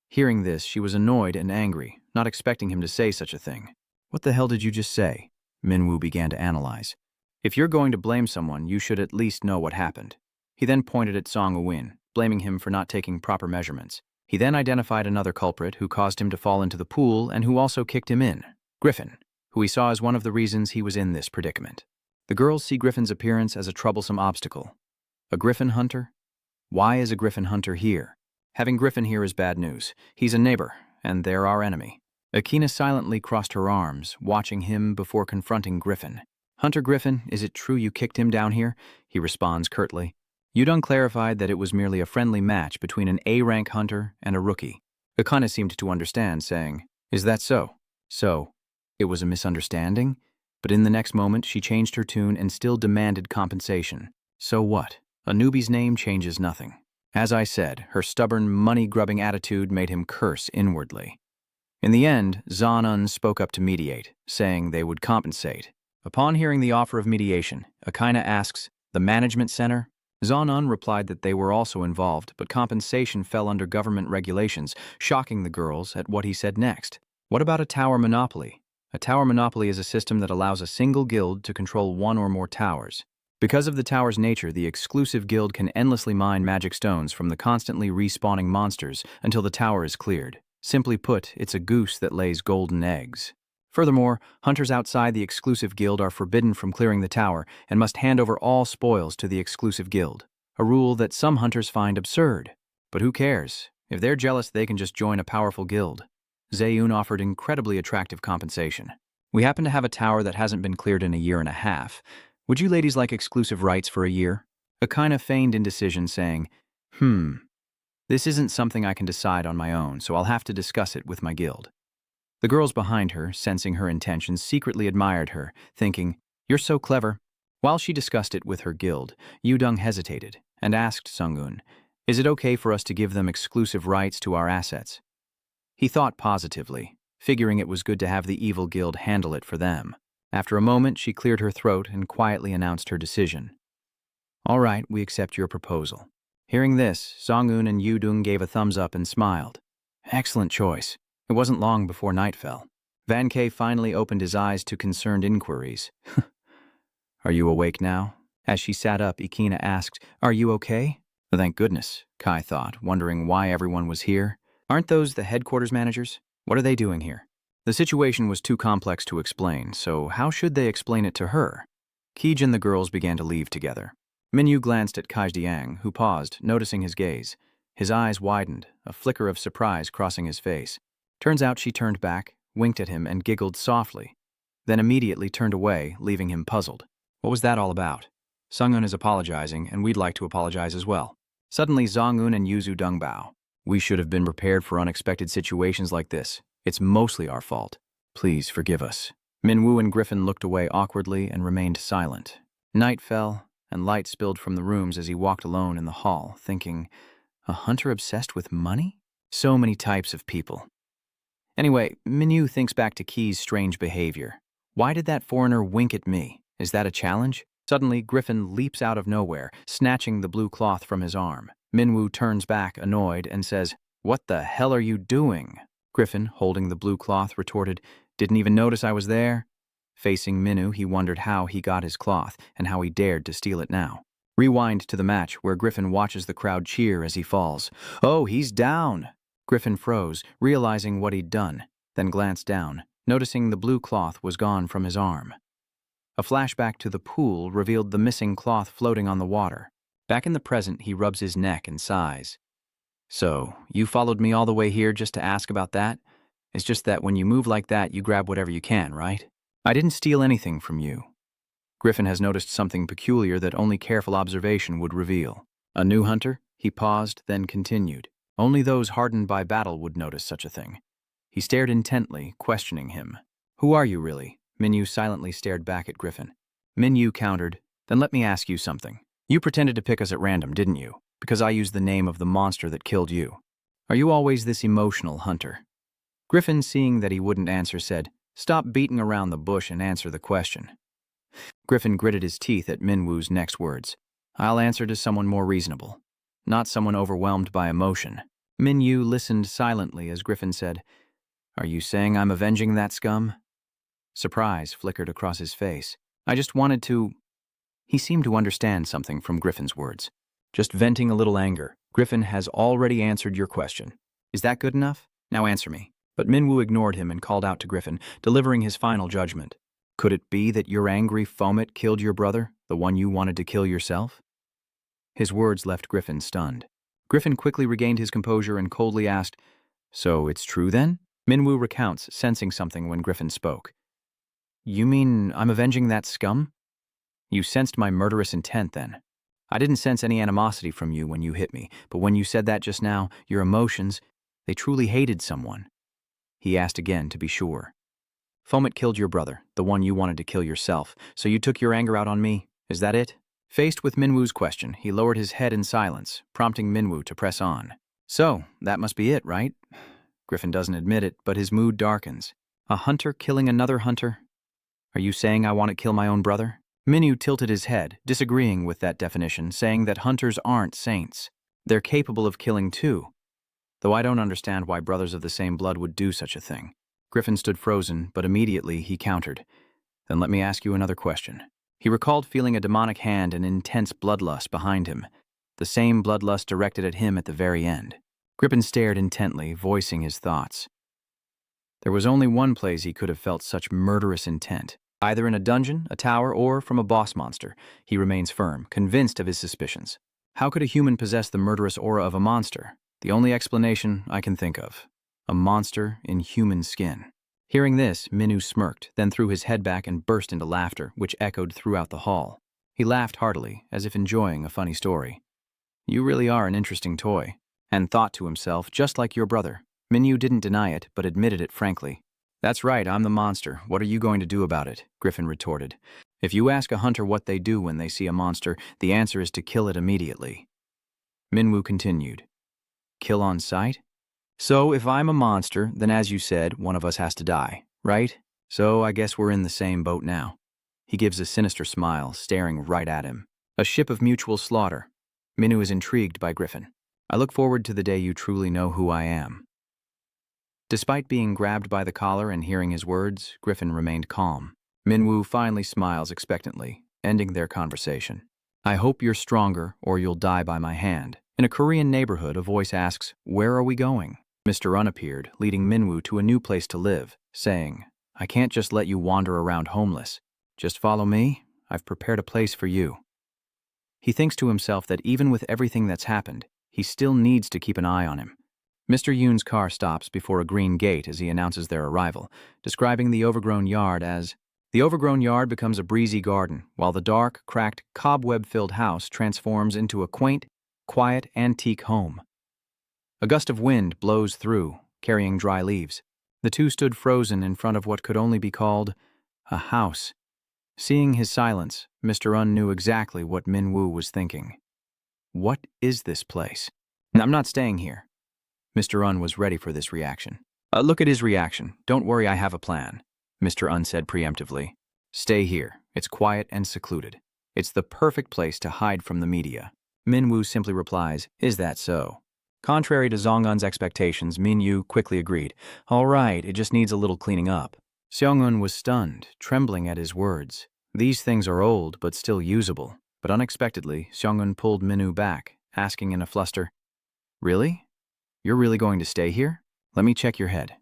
Hearing this, she was annoyed and angry, not expecting him to say such a thing. What the hell did you just say? Minwoo began to analyze. If you're going to blame someone, you should at least know what happened. He then pointed at Song-eun, blaming him for not taking proper measurements. He then identified another culprit who caused him to fall into the pool and who also kicked him in, Griffin, who he saw as one of the reasons he was in this predicament. The girls see Griffin's appearance as a troublesome obstacle. A Griffin hunter? Why is a Griffin hunter here? Having Griffin here is bad news. He's a neighbor, and they're our enemy. Akina silently crossed her arms, watching him before confronting Griffin. Hunter Griffin, is it true you kicked him down here? He responds curtly. Yudong clarified that it was merely a friendly match between an A-rank hunter and a rookie. Akina seemed to understand, saying, is that so? So, it was a misunderstanding? But in the next moment, she changed her tune and still demanded compensation. So what? A newbie's name changes nothing. As I said, her stubborn, money-grubbing attitude made him curse inwardly. In the end, Zhan spoke up to mediate, saying they would compensate. Upon hearing the offer of mediation, Akaina asks, "The management center?" Zhan replied that they were also involved, but compensation fell under government regulations, shocking the girls at what he said next. What about a tower monopoly? A tower monopoly is a system that allows a single guild to control one or more towers. Because of the tower's nature, the exclusive guild can endlessly mine magic stones from the constantly respawning monsters until the tower is cleared. Simply put, it's a goose that lays golden eggs. Furthermore, hunters outside the exclusive guild are forbidden from clearing the tower and must hand over all spoils to the exclusive guild, a rule that some hunters find absurd. But who cares? If they're jealous, they can just join a powerful guild. Zayun offered incredibly attractive compensation. "We happen to have a tower that hasn't been cleared in a year and a half. Would you ladies like exclusive rights for a year?" Akaina feigned indecision, saying, This isn't something I can decide on my own, so I'll have to discuss it with my guild." The girls behind her, sensing her intentions, secretly admired her, thinking, "You're so clever." While she discussed it with her guild, Yudong hesitated and asked Sungun, "Is it okay for us to give them exclusive rights to our assets?" He thought positively, figuring it was good to have the evil guild handle it for them. After a moment, she cleared her throat and quietly announced her decision. "All right, we accept your proposal." Hearing this, Songun and Yudong gave a thumbs up and smiled. Excellent choice. It wasn't long before night fell. Van K finally opened his eyes to concerned inquiries. "Are you awake now?" As she sat up, Ikina asked, "Are you okay?" Thank goodness, Kai thought, wondering why everyone was here. Aren't those the headquarters managers? What are they doing here? The situation was too complex to explain, so how should they explain it to her? Keej and the girls began to leave together. Minyu glanced at Kajdiang, who paused, noticing his gaze. His eyes widened, a flicker of surprise crossing his face. Turns out she turned back, winked at him, and giggled softly, then immediately turned away, leaving him puzzled. What was that all about? Sungun is apologizing, and we'd like to apologize as well. Suddenly, Zongun and Yuzu Dongbao. We should have been prepared for unexpected situations like this. It's mostly our fault. Please forgive us. Minwoo and Griffin looked away awkwardly and remained silent. Night fell, and light spilled from the rooms as he walked alone in the hall, thinking, a hunter obsessed with money? So many types of people. Anyway, Minyu thinks back to Key's strange behavior. Why did that foreigner wink at me? Is that a challenge? Suddenly, Griffin leaps out of nowhere, snatching the blue cloth from his arm. Minwoo turns back, annoyed, and says, "What the hell are you doing?" Griffin, holding the blue cloth, retorted, "Didn't even notice I was there." Facing Minwoo, he wondered how he got his cloth and how he dared to steal it now. Rewind to the match, where Griffin watches the crowd cheer as he falls. "Oh, he's down!" Griffin froze, realizing what he'd done, then glanced down, noticing the blue cloth was gone from his arm. A flashback to the pool revealed the missing cloth floating on the water. Back in the present, he rubs his neck and sighs. "So, you followed me all the way here just to ask about that? It's just that when you move like that, you grab whatever you can, right? I didn't steal anything from you." Griffin has noticed something peculiar that only careful observation would reveal. A new hunter? He paused, then continued. Only those hardened by battle would notice such a thing. He stared intently, questioning him. "Who are you, really?" Minyu silently stared back at Griffin. Minyu countered, "Then let me ask you something. You pretended to pick us at random, didn't you? Because I used the name of the monster that killed you. Are you always this emotional hunter?" Griffin, seeing that he wouldn't answer, said, "Stop beating around the bush and answer the question." Griffin gritted his teeth at Minwoo's next words. "I'll answer to someone more reasonable, not someone overwhelmed by emotion." Minyu listened silently as Griffin said, "Are you saying I'm avenging that scum?" Surprise flickered across his face. "I just wanted to—" He seemed to understand something from Griffin's words. "Just venting a little anger. Griffin has already answered your question. Is that good enough? Now answer me." But Minwoo ignored him and called out to Griffin, delivering his final judgment. "Could it be that your angry Fomet killed your brother, the one you wanted to kill yourself?" His words left Griffin stunned. Griffin quickly regained his composure and coldly asked, "So it's true then?" Minwoo recounts, sensing something when Griffin spoke. "You mean I'm avenging that scum? You sensed my murderous intent then. I didn't sense any animosity from you when you hit me, but when you said that just now, your emotions, they truly hated someone." He asked again to be sure. "Fomet killed your brother, the one you wanted to kill yourself, so you took your anger out on me, is that it?" Faced with Minwoo's question, he lowered his head in silence, prompting Minwoo to press on. "So, that must be it, right? Griffin doesn't admit it, but his mood darkens. A hunter killing another hunter? Are you saying I want to kill my own brother? Minyu tilted his head, disagreeing with that definition, saying that hunters aren't saints. They're capable of killing too. Though I don't understand why brothers of the same blood would do such a thing. Griffin stood frozen, but immediately he countered. Then let me ask you another question. He recalled feeling a demonic hand and intense bloodlust behind him, the same bloodlust directed at him at the very end. Griffin stared intently, voicing his thoughts. There was only one place he could have felt such murderous intent. Either in a dungeon, a tower, or from a boss monster. He remains firm, convinced of his suspicions. How could a human possess the murderous aura of a monster? The only explanation I can think of. A monster in human skin. Hearing this, Minyu smirked, then threw his head back and burst into laughter, which echoed throughout the hall. He laughed heartily, as if enjoying a funny story. You really are an interesting toy. And thought to himself, just like your brother. Minyu didn't deny it, but admitted it frankly. That's right, I'm the monster. What are you going to do about it? Griffin retorted. If you ask a hunter what they do when they see a monster, the answer is to kill it immediately. Minwu continued. Kill on sight? So if I'm a monster, then as you said, one of us has to die, right? So I guess we're in the same boat now. He gives a sinister smile, staring right at him. A ship of mutual slaughter. Minyu is intrigued by Griffin. I look forward to the day you truly know who I am. Despite being grabbed by the collar and hearing his words, Griffin remained calm. Minwu finally smiles expectantly, ending their conversation. I hope you're stronger or you'll die by my hand. In a Korean neighborhood, a voice asks, where are we going? Mr. Un appeared, leading Minwu to a new place to live, saying, I can't just let you wander around homeless. Just follow me. I've prepared a place for you. He thinks to himself that even with everything that's happened, he still needs to keep an eye on him. Mr. Yoon's car stops before a green gate as he announces their arrival, describing the overgrown yard as, the overgrown yard becomes a breezy garden, while the dark, cracked, cobweb-filled house transforms into a quaint, quiet, antique home. A gust of wind blows through, carrying dry leaves. The two stood frozen in front of what could only be called a house. Seeing his silence, Mr. Un knew exactly what Minwu was thinking. What is this place? I'm not staying here. Mr. Un was ready for this reaction. Look at his reaction. Don't worry, I have a plan, Mr. Un said preemptively. Stay here. It's quiet and secluded. It's the perfect place to hide from the media. Minwu simply replies, is that so? Contrary to Zhongun's expectations, Minyu quickly agreed. All right, it just needs a little cleaning up. Seong-un was stunned, trembling at his words. These things are old, but still usable. But unexpectedly, Seong-un pulled Minyu back, asking in a fluster, Really? You're really going to stay here? Let me check your head.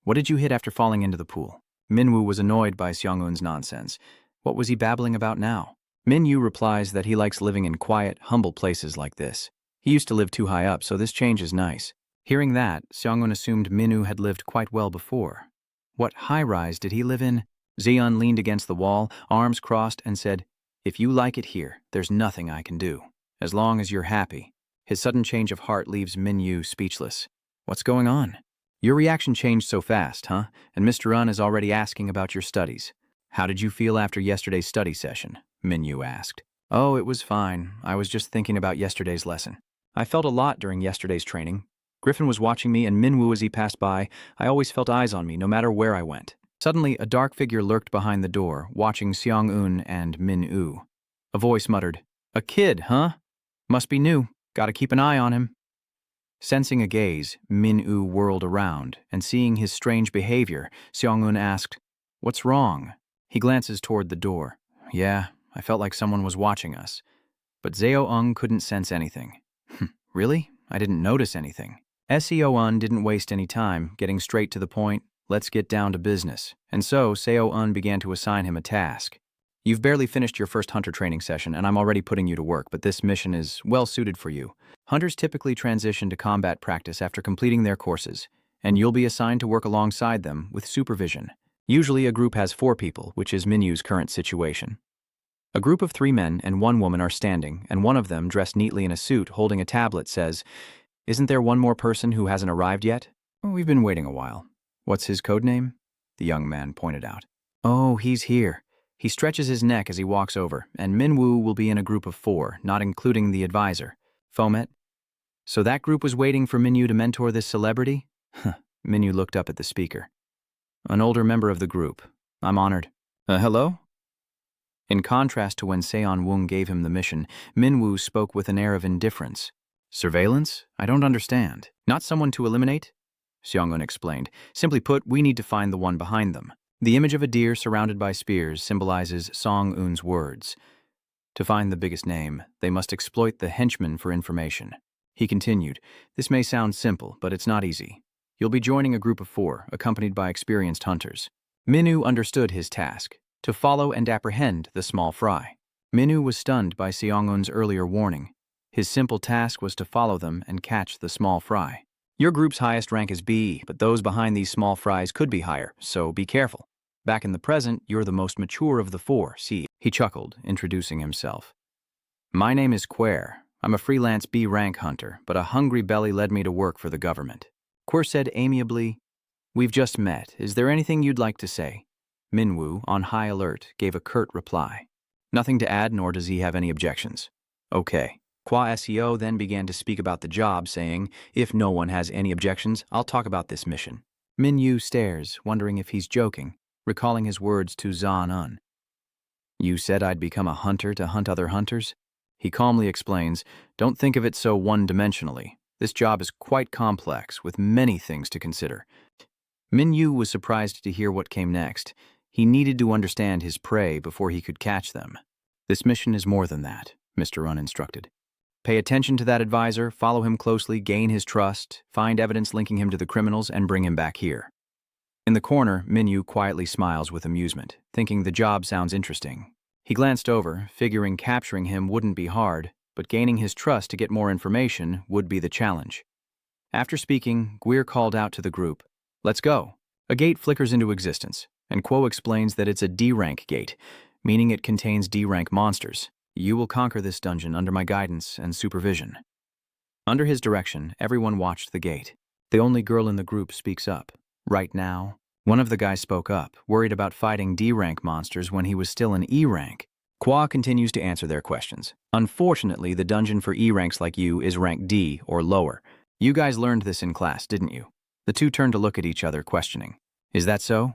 What did you hit after falling into the pool? Minwu was annoyed by Seong-un's nonsense. What was he babbling about now? Minyu replies that he likes living in quiet, humble places like this. He used to live too high up, so this change is nice. Hearing that, Seong-un assumed Minyu had lived quite well before. What high-rise did he live in? Zeon leaned against the wall, arms crossed, and said, If you like it here, there's nothing I can do. As long as you're happy. His sudden change of heart leaves Minyu speechless. What's going on? Your reaction changed so fast, huh? And Mr. Un is already asking about your studies. How did you feel after yesterday's study session? Minyu asked. Oh, it was fine. I was just thinking about yesterday's lesson. I felt a lot during yesterday's training. Griffin was watching me, and Minwu as he passed by, I always felt eyes on me no matter where I went. Suddenly, a dark figure lurked behind the door, watching Seong-un and Min-woo. A voice muttered, A kid, huh? Must be new. Gotta keep an eye on him. Sensing a gaze, Min-woo whirled around, and seeing his strange behavior, Seong-un asked, What's wrong? He glances toward the door. Yeah, I felt like someone was watching us. But Seo-ung couldn't sense anything. Really? I didn't notice anything. Seo-un didn't waste any time, getting straight to the point. Let's get down to business. And so, Seo-un began to assign him a task. You've barely finished your first hunter training session, and I'm already putting you to work, but this mission is well suited for you. Hunters typically transition to combat practice after completing their courses, and you'll be assigned to work alongside them with supervision. Usually a group has 4 people, which is Minyu's current situation. A group of 3 men and 1 woman are standing, and one of them, dressed neatly in a suit, holding a tablet, says, Isn't there one more person who hasn't arrived yet? We've been waiting a while. What's his code name? The young man pointed out. Oh, he's here. He stretches his neck as he walks over, and Minwu will be in a group of 4, not including the advisor. Fomet. So that group was waiting for Minyu to mentor this celebrity? Minyu looked up at the speaker. An older member of the group. I'm honored. Hello? In contrast to when Seon Woong gave him the mission, Minwoo spoke with an air of indifference. Surveillance? I don't understand. Not someone to eliminate? Seong-eun explained. Simply put, we need to find the one behind them. The image of a deer surrounded by spears symbolizes Song-eun's words. To find the biggest name, they must exploit the henchman for information. He continued, this may sound simple, but it's not easy. You'll be joining a group of 4, accompanied by experienced hunters. Minwoo understood his task, to follow and apprehend the small fry. Minwoo was stunned by Seong-eun's earlier warning. His simple task was to follow them and catch the small fry. Your group's highest rank is B, but those behind these small fries could be higher, so be careful. Back in the present, you're the most mature of the 4, see? He chuckled, introducing himself. My name is Quer. I'm a freelance B-rank hunter, but a hungry belly led me to work for the government. Quer said amiably, We've just met. Is there anything you'd like to say? Minwoo, on high alert, gave a curt reply. Nothing to add, nor does he have any objections. Okay. Kwa Seo then began to speak about the job, saying, if no one has any objections, I'll talk about this mission. Minwoo stares, wondering if he's joking, recalling his words to Zan-un. You said I'd become a hunter to hunt other hunters? He calmly explains, don't think of it so one-dimensionally. This job is quite complex, with many things to consider. Minwoo was surprised to hear what came next. He needed to understand his prey before he could catch them. This mission is more than that, Mr. Un instructed. Pay attention to that advisor, follow him closely, gain his trust, find evidence linking him to the criminals, and bring him back here. In the corner, Minwoo quietly smiles with amusement, thinking the job sounds interesting. He glanced over, figuring capturing him wouldn't be hard, but gaining his trust to get more information would be the challenge. After speaking, Gweer called out to the group, Let's go. A gate flickers into existence, and Quo explains that it's a D-rank gate, meaning it contains D-rank monsters. You will conquer this dungeon under my guidance and supervision. Under his direction, everyone watched the gate. The only girl in the group speaks up. Right now, one of the guys spoke up, worried about fighting D-rank monsters when he was still in E-rank. Kwa continues to answer their questions. Unfortunately, the dungeon for E-ranks like you is rank D or lower. You guys learned this in class, didn't you? The two turned to look at each other, questioning. Is that so?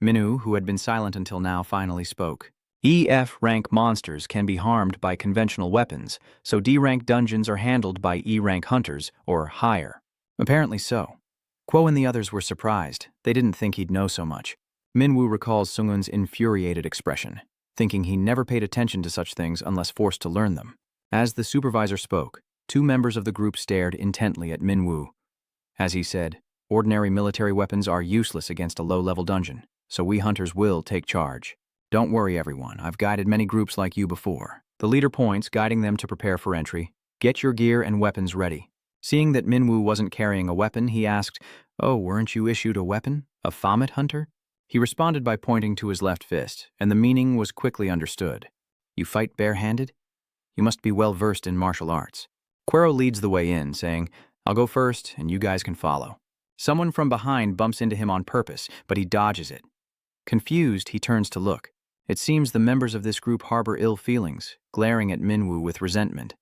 Minwoo, who had been silent until now, finally spoke. EF rank monsters can be harmed by conventional weapons, so D-rank dungeons are handled by E-rank hunters, or higher. Apparently so. Quo and the others were surprised. They didn't think he'd know so much. Minwoo recalls Sung-eun's infuriated expression, thinking he never paid attention to such things unless forced to learn them. As the supervisor spoke, 2 members of the group stared intently at Minwoo. As he said, ordinary military weapons are useless against a low-level dungeon, so we hunters will take charge. Don't worry, everyone. I've guided many groups like you before. The leader points, guiding them to prepare for entry. Get your gear and weapons ready. Seeing that Minwoo wasn't carrying a weapon, he asked, Oh, weren't you issued a weapon? A Fomet hunter? He responded by pointing to his left fist, and the meaning was quickly understood. You fight barehanded? You must be well versed in martial arts. Quero leads the way in, saying, I'll go first, and you guys can follow. Someone from behind bumps into him on purpose, but he dodges it. Confused, he turns to look. It seems the members of this group harbor ill feelings, glaring at Minwoo with resentment.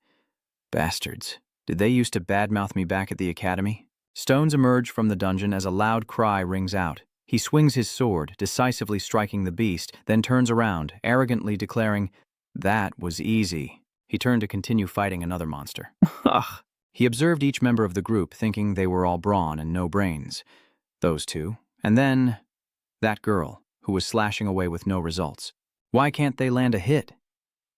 Bastards. Did they used to badmouth me back at the academy? Stones emerge from the dungeon as a loud cry rings out. He swings his sword, decisively striking the beast, then turns around, arrogantly declaring, That was easy. He turned to continue fighting another monster. Ugh. He observed each member of the group, thinking they were all brawn and no brains. Those 2. And then that girl, who was slashing away with no results. Why can't they land a hit?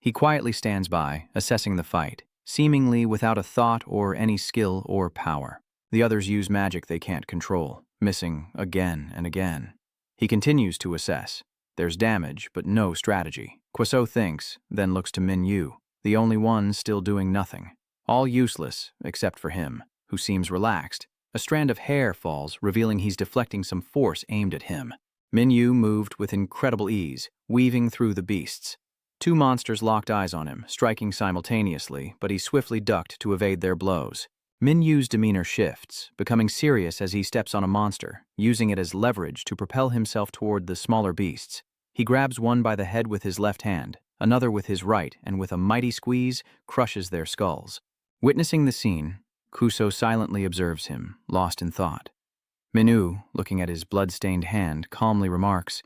He quietly stands by, assessing the fight, seemingly without a thought or any skill or power. The others use magic they can't control, missing again and again. He continues to assess. There's damage, but no strategy. Kweso thinks, then looks to Minwoo, the only one still doing nothing. All useless, except for him, who seems relaxed. A strand of hair falls, revealing he's deflecting some force aimed at him. Minwoo moved with incredible ease, weaving through the beasts. 2 monsters locked eyes on him, striking simultaneously, but he swiftly ducked to evade their blows. Minwoo's demeanor shifts, becoming serious as he steps on a monster, using it as leverage to propel himself toward the smaller beasts. He grabs one by the head with his left hand, another with his right, and with a mighty squeeze, crushes their skulls. Witnessing the scene, Kuso silently observes him, lost in thought. Minwoo, looking at his blood-stained hand, calmly remarks,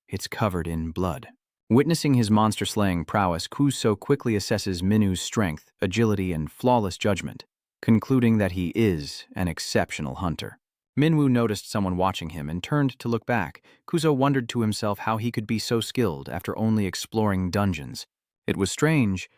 "It's covered in blood." Witnessing his monster-slaying prowess, Kuso quickly assesses Minwoo's strength, agility, and flawless judgment, concluding that he is an exceptional hunter. Minwoo noticed someone watching him and turned to look back. Kuso wondered to himself how he could be so skilled after only exploring dungeons. It was strange.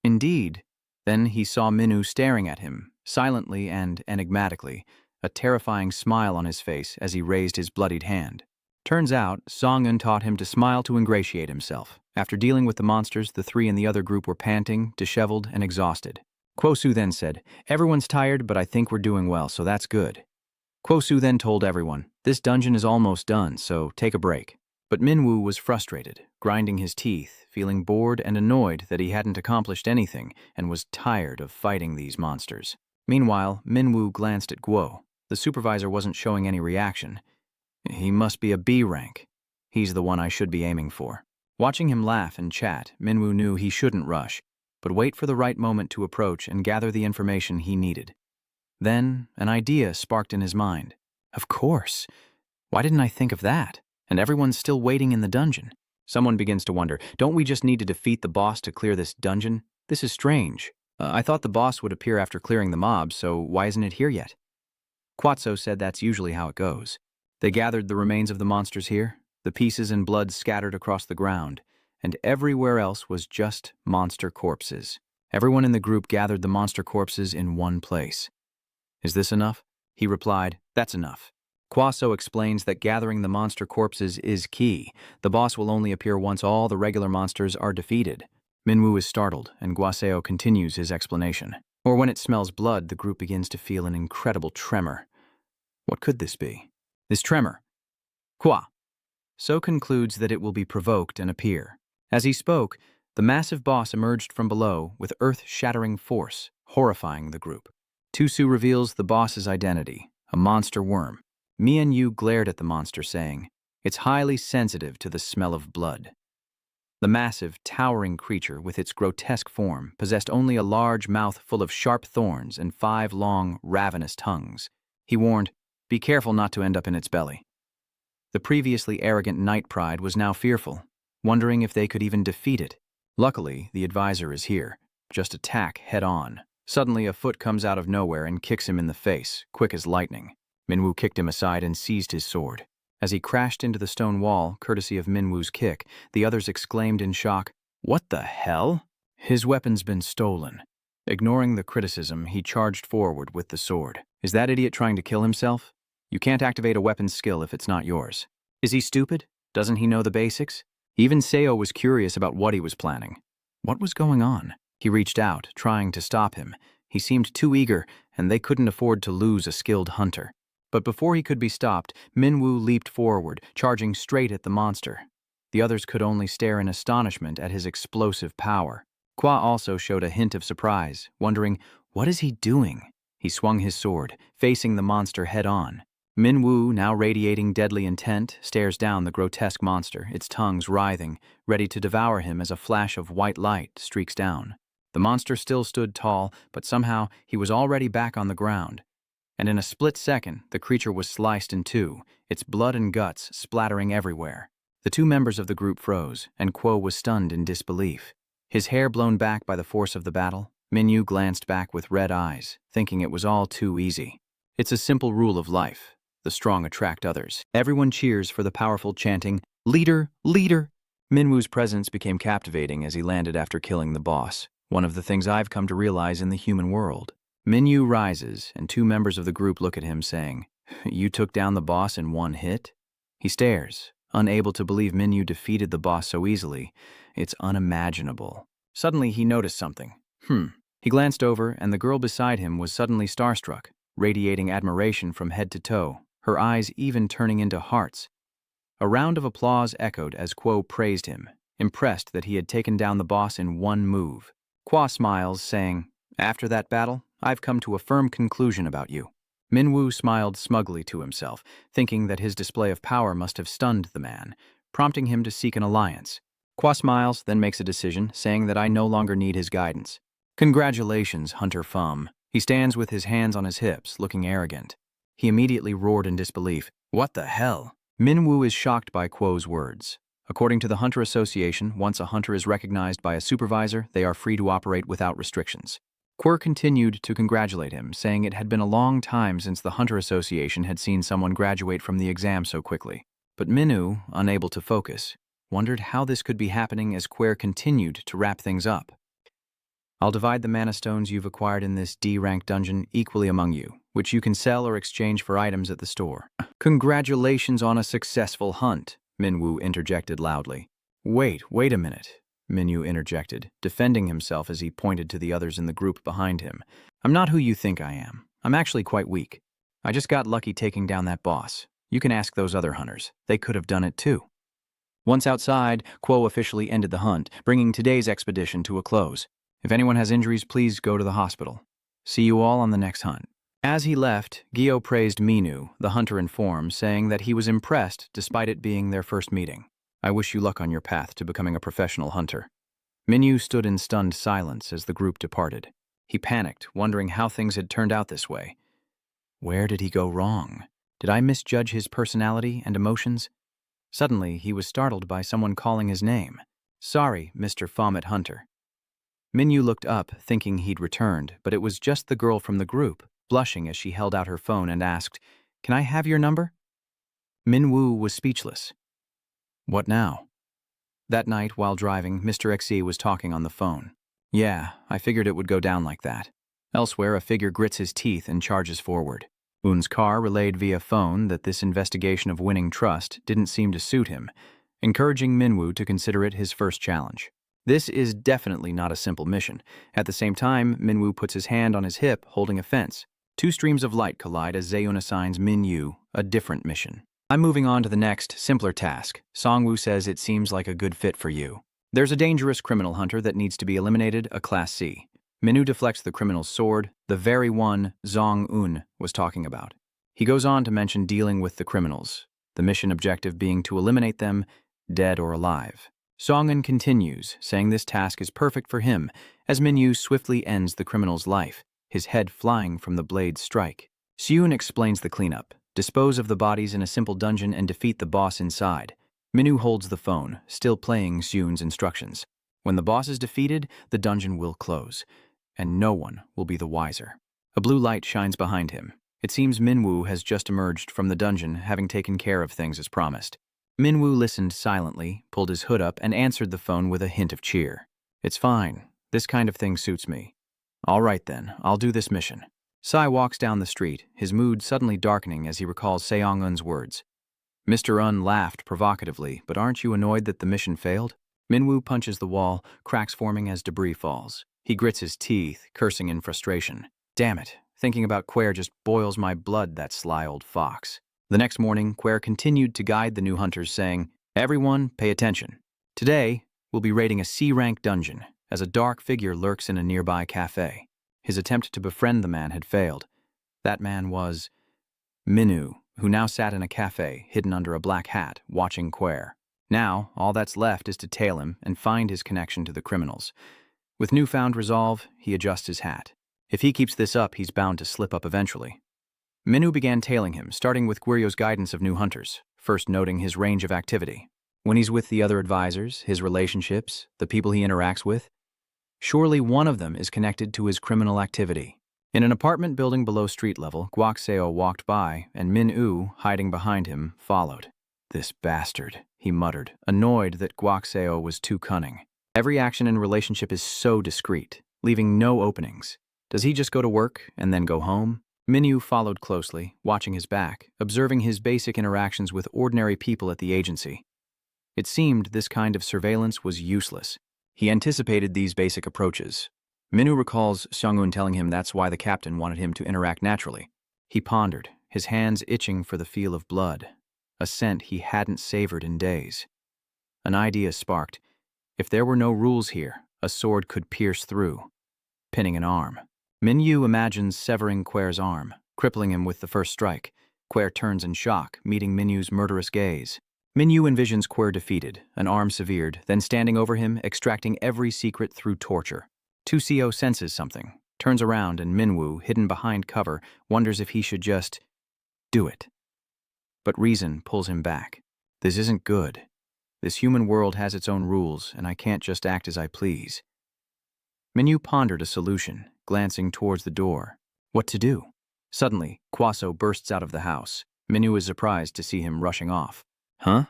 Indeed. Then he saw Minwoo staring at him, silently and enigmatically, a terrifying smile on his face as he raised his bloodied hand. Turns out, Song-eun taught him to smile to ingratiate himself. After dealing with the monsters, the three in the other group were panting, disheveled, and exhausted. Kwosu then said, "Everyone's tired, but I think we're doing well, so that's good." Kwosu then told everyone, "This dungeon is almost done, so take a break." But Minwoo was frustrated, grinding his teeth, feeling bored and annoyed that he hadn't accomplished anything and was tired of fighting these monsters. Meanwhile, Minwoo glanced at Guo. The supervisor wasn't showing any reaction. He must be a B rank. He's the one I should be aiming for. Watching him laugh and chat, Minwoo knew he shouldn't rush, but wait for the right moment to approach and gather the information he needed. Then, an idea sparked in his mind. Of course. Why didn't I think of that? And everyone's still waiting in the dungeon. Someone begins to wonder, don't we just need to defeat the boss to clear this dungeon? This is strange. I thought the boss would appear after clearing the mob, so why isn't it here yet? Quatso said that's usually how it goes. They gathered the remains of the monsters here, the pieces and blood scattered across the ground, and everywhere else was just monster corpses. Everyone in the group gathered the monster corpses in one place. Is this enough? He replied, that's enough. Quaso explains that gathering the monster corpses is key. The boss will only appear once all the regular monsters are defeated. Minwoo is startled, and Guaseo continues his explanation. Or when it smells blood, the group begins to feel an incredible tremor. What could this be? This tremor. Qua. So concludes that it will be provoked and appear. As he spoke, the massive boss emerged from below with earth-shattering force, horrifying the group. Tusu reveals the boss's identity, a monster worm. Mian Yu glared at the monster, saying, "It's highly sensitive to the smell of blood." The massive, towering creature, with its grotesque form, possessed only a large mouth full of sharp thorns and 5 long, ravenous tongues. He warned, "Be careful not to end up in its belly." The previously arrogant Night Pride was now fearful, wondering if they could even defeat it. Luckily, the advisor is here. Just attack head-on. Suddenly, a foot comes out of nowhere and kicks him in the face, quick as lightning. Minwoo kicked him aside and seized his sword. As he crashed into the stone wall, courtesy of Minwoo's kick, the others exclaimed in shock, "What the hell?" His weapon's been stolen. Ignoring the criticism, he charged forward with the sword. Is that idiot trying to kill himself? You can't activate a weapon skill if it's not yours. Is he stupid? Doesn't he know the basics? Even Seo was curious about what he was planning. What was going on? He reached out, trying to stop him. He seemed too eager, and they couldn't afford to lose a skilled hunter. But before he could be stopped, Minwoo leaped forward, charging straight at the monster. The others could only stare in astonishment at his explosive power. Kwa also showed a hint of surprise, wondering, what is he doing? He swung his sword, facing the monster head-on. Minwoo, now radiating deadly intent, stares down the grotesque monster, its tongues writhing, ready to devour him as a flash of white light streaks down. The monster still stood tall, but somehow he was already back on the ground. And in a split second, the creature was sliced in two, its blood and guts splattering everywhere. The 2 members of the group froze, and Quo was stunned in disbelief. His hair blown back by the force of the battle, Minwoo glanced back with red eyes, thinking it was all too easy. It's a simple rule of life. The strong attract others. Everyone cheers for the powerful, chanting, "Leader, leader!" Minwoo's presence became captivating as he landed after killing the boss, one of the things I've come to realize in the human world. Minwoo rises, and 2 members of the group look at him, saying, "You took down the boss in one hit?" He stares, unable to believe Minwoo defeated the boss so easily. It's unimaginable. Suddenly, he noticed something. He glanced over, and the girl beside him was suddenly starstruck, radiating admiration from head to toe, her eyes even turning into hearts. A round of applause echoed as Quo praised him, impressed that he had taken down the boss in one move. Qua smiles, saying, "After that battle, I've come to a firm conclusion about you." Minwoo smiled smugly to himself, thinking that his display of power must have stunned the man, prompting him to seek an alliance. Qua smiles, then makes a decision, saying that I no longer need his guidance. "Congratulations, Hunter Fum." He stands with his hands on his hips, looking arrogant. He immediately roared in disbelief. What the hell? Minwoo is shocked by Quo's words. According to the Hunter Association, once a hunter is recognized by a supervisor, they are free to operate without restrictions. Quir continued to congratulate him, saying it had been a long time since the Hunter Association had seen someone graduate from the exam so quickly. But Minwoo, unable to focus, wondered how this could be happening as Quir continued to wrap things up. I'll divide the mana stones you've acquired in this D-rank dungeon equally among you, which you can sell or exchange for items at the store. Congratulations on a successful hunt, Minwoo interjected loudly. Wait a minute, Minwoo interjected, defending himself as he pointed to the others in the group behind him. I'm not who you think I am. I'm actually quite weak. I just got lucky taking down that boss. You can ask those other hunters. They could have done it too. Once outside, Quo officially ended the hunt, bringing today's expedition to a close. If anyone has injuries, please go to the hospital. See you all on the next hunt. As he left, Gyo praised Minwoo, the hunter in form, saying that he was impressed despite it being their first meeting. I wish you luck on your path to becoming a professional hunter. Minwoo stood in stunned silence as the group departed. He panicked, wondering how things had turned out this way. Where did he go wrong? Did I misjudge his personality and emotions? Suddenly, he was startled by someone calling his name. Sorry, Mr. Fomet Hunter. Minwoo looked up, thinking he'd returned, but it was just the girl from the group, blushing as she held out her phone and asked, Can I have your number? Minwoo was speechless. What now? That night, while driving, Mr. Xe was talking on the phone. Yeah, I figured it would go down like that. Elsewhere, a figure grits his teeth and charges forward. Un's car relayed via phone that this investigation of winning trust didn't seem to suit him, encouraging Minwoo to consider it his first challenge. This is definitely not a simple mission. At the same time, Minwoo puts his hand on his hip, holding a fence. Two streams of light collide as Zaeun assigns Minwoo a different mission. I'm moving on to the next, simpler task. Songwoo says it seems like a good fit for you. There's a dangerous criminal hunter that needs to be eliminated, a Class C. Minwoo deflects the criminal's sword, the very one Zong-un was talking about. He goes on to mention dealing with the criminals, the mission objective being to eliminate them, dead or alive. Song-un continues, saying this task is perfect for him, as Minwoo swiftly ends the criminal's life, his head flying from the blade's strike. Seun explains the cleanup. Dispose of the bodies in a simple dungeon and defeat the boss inside. Minwoo holds the phone, still playing Seun's instructions. When the boss is defeated, the dungeon will close, and no one will be the wiser. A blue light shines behind him. It seems Minwoo has just emerged from the dungeon, having taken care of things as promised. Minwoo listened silently, pulled his hood up, and answered the phone with a hint of cheer. It's fine. This kind of thing suits me. All right then, I'll do this mission. Sai walks down the street, his mood suddenly darkening as he recalls Seong-un's words. Mr. Un laughed provocatively, but aren't you annoyed that the mission failed? Minwoo punches the wall, cracks forming as debris falls. He grits his teeth, cursing in frustration. Damn it, thinking about Quer just boils my blood, that sly old fox. The next morning, Quer continued to guide the new hunters, saying, Everyone, pay attention. Today, we'll be raiding a C-rank dungeon, as a dark figure lurks in a nearby cafe. His attempt to befriend the man had failed. That man was Minwoo, who now sat in a cafe, hidden under a black hat, watching Quer. Now, all that's left is to tail him and find his connection to the criminals. With newfound resolve, he adjusts his hat. If he keeps this up, he's bound to slip up eventually. Minwoo began tailing him, starting with Gwiryo's guidance of new hunters, first noting his range of activity. When he's with the other advisors, his relationships, the people he interacts with, surely one of them is connected to his criminal activity. In an apartment building below street level, Guakseo walked by, and Minwoo, hiding behind him, followed. This bastard, he muttered, annoyed that Guakseo was too cunning. Every action and relationship is so discreet, leaving no openings. Does he just go to work and then go home? Minwoo followed closely, watching his back, observing his basic interactions with ordinary people at the agency. It seemed this kind of surveillance was useless. He anticipated these basic approaches. Minwoo recalls Seong-un telling him that's why the captain wanted him to interact naturally. He pondered, his hands itching for the feel of blood, a scent he hadn't savored in days. An idea sparked. If there were no rules here, a sword could pierce through, pinning an arm. Minwoo imagines severing Quer's arm, crippling him with the first strike. Quer turns in shock, meeting Minwoo's murderous gaze. Minwoo envisions Quer defeated, an arm severed, then standing over him, extracting every secret through torture. 2CO senses something, turns around, and Minwoo, hidden behind cover, wonders if he should just Do it. But reason pulls him back. This isn't good. This human world has its own rules, and I can't just act as I please. Minyu pondered a solution, glancing towards the door. What to do? Suddenly, Kwaso bursts out of the house. Minyu is surprised to see him rushing off. Huh?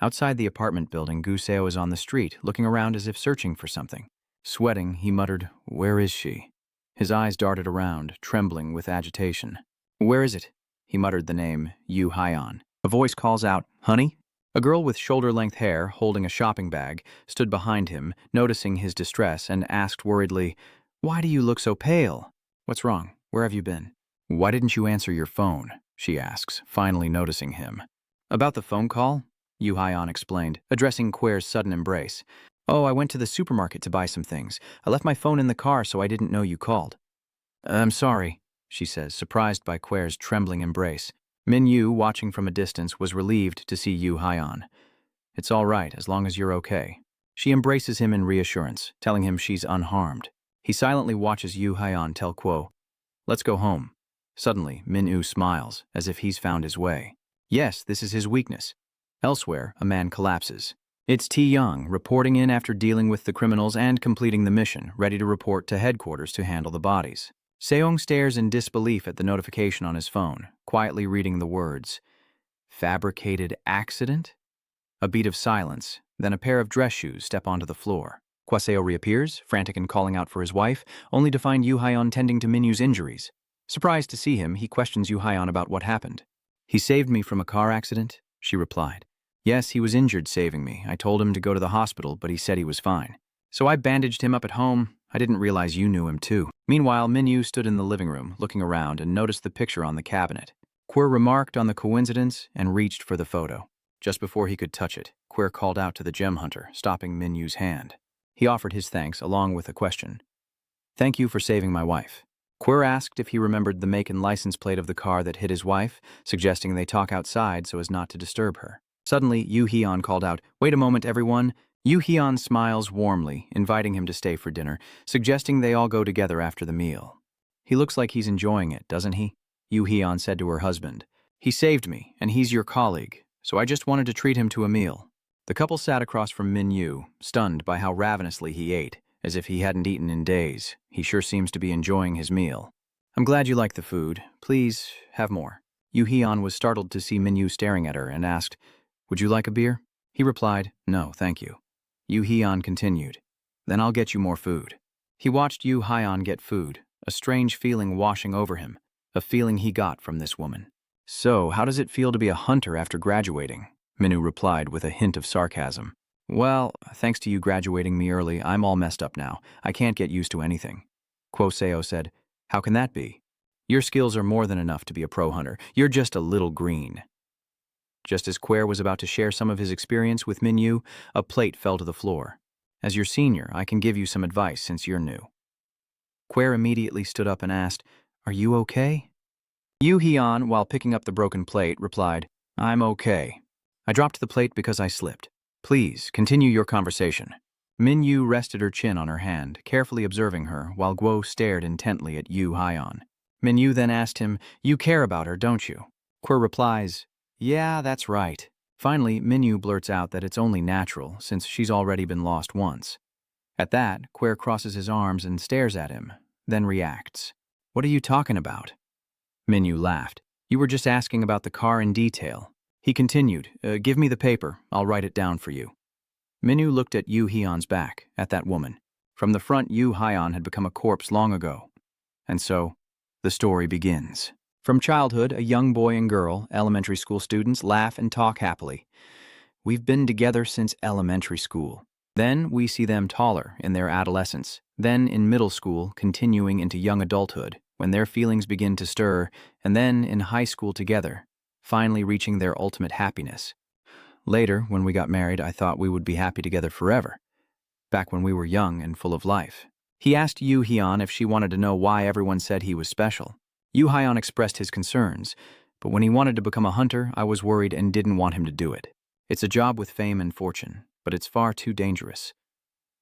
Outside the apartment building, Guseo is on the street, looking around as if searching for something. Sweating, he muttered, "Where is she?" His eyes darted around, trembling with agitation. "Where is it?" He muttered the name, Yu Hyon. A voice calls out, "Honey?" A girl with shoulder-length hair, holding a shopping bag, stood behind him, noticing his distress, and asked worriedly, "Why do you look so pale? What's wrong? Where have you been?" "Why didn't you answer your phone?" she asks, finally noticing him. "About the phone call?" Yu Hyon explained, addressing Quer's sudden embrace. "Oh, I went to the supermarket to buy some things. I left my phone in the car, so I didn't know you called." "I'm sorry," she says, surprised by Quer's trembling embrace. Minyu, watching from a distance, was relieved to see Yu Hyon. "It's all right, as long as you're okay." She embraces him in reassurance, telling him she's unharmed. He silently watches Yu Hyon tell Quo, "Let's go home." Suddenly, Minyu smiles, as if he's found his way. Yes, this is his weakness. Elsewhere, a man collapses. It's T-Young, reporting in after dealing with the criminals and completing the mission, ready to report to headquarters to handle the bodies. Seong stares in disbelief at the notification on his phone, quietly reading the words, "Fabricated accident?" A beat of silence, then a pair of dress shoes step onto the floor. Kwaseo reappears, frantic and calling out for his wife, only to find Yu Hyon tending to Minyu's injuries. Surprised to see him, he questions Yu Hyon about what happened. "He saved me from a car accident," she replied. "Yes, he was injured saving me. I told him to go to the hospital, but he said he was fine. So I bandaged him up at home. I didn't realize you knew him too." Meanwhile, Minyu stood in the living room, looking around, and noticed the picture on the cabinet. Quer remarked on the coincidence and reached for the photo. Just before he could touch it, Quer called out to the gem hunter, stopping Minyu's hand. He offered his thanks along with a question. "Thank you for saving my wife." Quer asked if he remembered the make and license plate of the car that hit his wife, suggesting they talk outside so as not to disturb her. Suddenly, Yu Hyon called out, "Wait a moment, everyone." Yu Hyon smiles warmly, inviting him to stay for dinner, suggesting they all go together after the meal. "He looks like he's enjoying it, doesn't he?" Yu Hyon said to her husband. "He saved me, and he's your colleague, so I just wanted to treat him to a meal." The couple sat across from Minyu, stunned by how ravenously he ate, as if he hadn't eaten in days. He sure seems to be enjoying his meal. "I'm glad you like the food. Please, have more." Yu Hyon was startled to see Minyu staring at her and asked, "Would you like a beer?" He replied, "No, thank you." Yu Hyon continued, "Then I'll get you more food." He watched Yu Hyon get food, a strange feeling washing over him, a feeling he got from this woman. "So, how does it feel to be a hunter after graduating?" Minyu replied with a hint of sarcasm. "Well, thanks to you graduating me early, I'm all messed up now. I can't get used to anything." Kwoseo said, "How can that be? Your skills are more than enough to be a pro hunter. You're just a little green." Just as Quer was about to share some of his experience with Minyu, a plate fell to the floor. "As your senior, I can give you some advice since you're new." Quer immediately stood up and asked, "Are you okay?" Yu Hyon, while picking up the broken plate, replied, "I'm okay. I dropped the plate because I slipped. Please, continue your conversation." Minyu rested her chin on her hand, carefully observing her, while Guo stared intently at Yu Hyon. Minyu then asked him, "You care about her, don't you?" Quer replies, "Yeah, that's right." Finally, Minyu blurts out that it's only natural, since she's already been lost once. At that, Quer crosses his arms and stares at him, then reacts. "What are you talking about?" Minyu laughed. "You were just asking about the car in detail." He continued, "Give me the paper, I'll write it down for you." Minyu looked at Yu Hyun's back, at that woman. From the front, Yu Hyon had become a corpse long ago. And so, the story begins. From childhood, a young boy and girl, elementary school students, laugh and talk happily. We've been together since elementary school. Then we see them taller in their adolescence, then in middle school, continuing into young adulthood, when their feelings begin to stir, and then in high school together, finally reaching their ultimate happiness. Later, when we got married, I thought we would be happy together forever, back when we were young and full of life. He asked Yu Hyon if she wanted to know why everyone said he was special. Yu Hyon expressed his concerns, but when he wanted to become a hunter, I was worried and didn't want him to do it. It's a job with fame and fortune, but it's far too dangerous.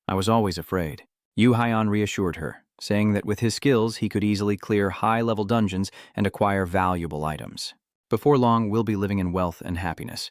I was always afraid. Yu Hyon reassured her, saying that with his skills he could easily clear high-level dungeons and acquire valuable items. Before long, we'll be living in wealth and happiness.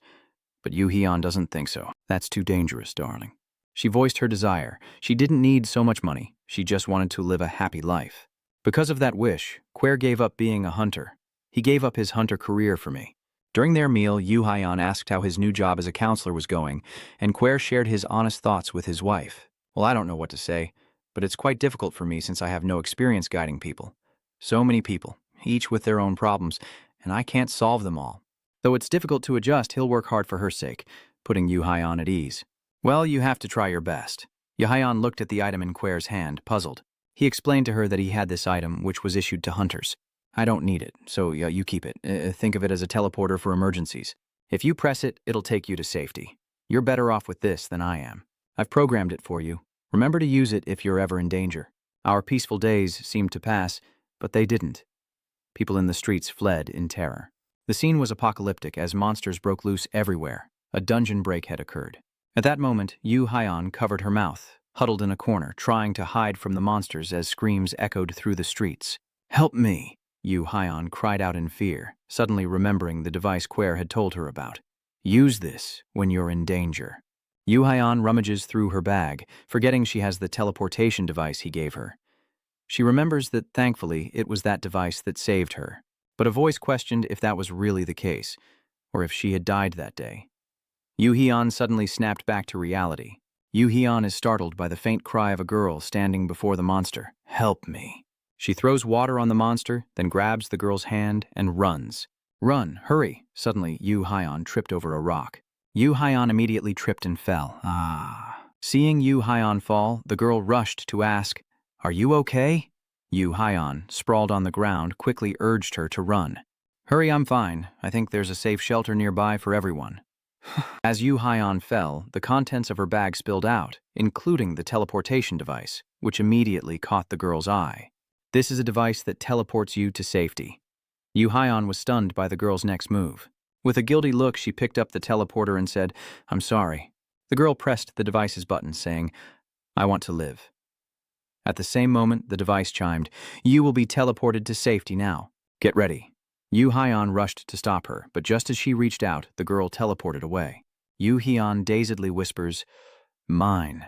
But Yu Hyun doesn't think so. That's too dangerous, darling. She voiced her desire. She didn't need so much money. She just wanted to live a happy life. Because of that wish, Quer gave up being a hunter. He gave up his hunter career for me. During their meal, Yu Hyun asked how his new job as a counselor was going, and Quer shared his honest thoughts with his wife. Well, I don't know what to say, but it's quite difficult for me since I have no experience guiding people. So many people, each with their own problems, and I can't solve them all. Though it's difficult to adjust, he'll work hard for her sake, putting Yu Hyun at ease. Well, you have to try your best. Yu Hyun looked at the item in Quer's hand, puzzled. He explained to her that he had this item, which was issued to hunters. I don't need it, so you keep it. Think of it as a teleporter for emergencies. If you press it, it'll take you to safety. You're better off with this than I am. I've programmed it for you. Remember to use it if you're ever in danger. Our peaceful days seemed to pass, but they didn't. People in the streets fled in terror. The scene was apocalyptic as monsters broke loose everywhere. A dungeon break had occurred. At that moment, Yu Hyun covered her mouth, huddled in a corner, trying to hide from the monsters as screams echoed through the streets. "Help me!" Yu Hyun cried out in fear, suddenly remembering the device Quer had told her about. Use this when you're in danger. Yu Hyun rummages through her bag, forgetting she has the teleportation device he gave her. She remembers that, thankfully, it was that device that saved her. But a voice questioned if that was really the case, or if she had died that day. Yu Hyun suddenly snapped back to reality. Yu Hyun is startled by the faint cry of a girl standing before the monster. "Help me." She throws water on the monster, then grabs the girl's hand and runs. "Run, hurry." Suddenly, Yu Hyun tripped over a rock. Yu Hyun immediately tripped and fell. Seeing Yu Hyun fall, the girl rushed to ask, "Are you okay?" Yu Hyun, sprawled on the ground, quickly urged her to run. "Hurry, I'm fine. I think there's a safe shelter nearby for everyone." As Yu Hyun fell, the contents of her bag spilled out, including the teleportation device, which immediately caught the girl's eye. This is a device that teleports you to safety. Yu Hyun was stunned by the girl's next move. With a guilty look, she picked up the teleporter and said, "I'm sorry." The girl pressed the device's button, saying, "I want to live." At the same moment, the device chimed, "You will be teleported to safety now. Get ready." Yu Hyun rushed to stop her, but just as she reached out, the girl teleported away. Yu Hyun dazedly whispers, "Mine."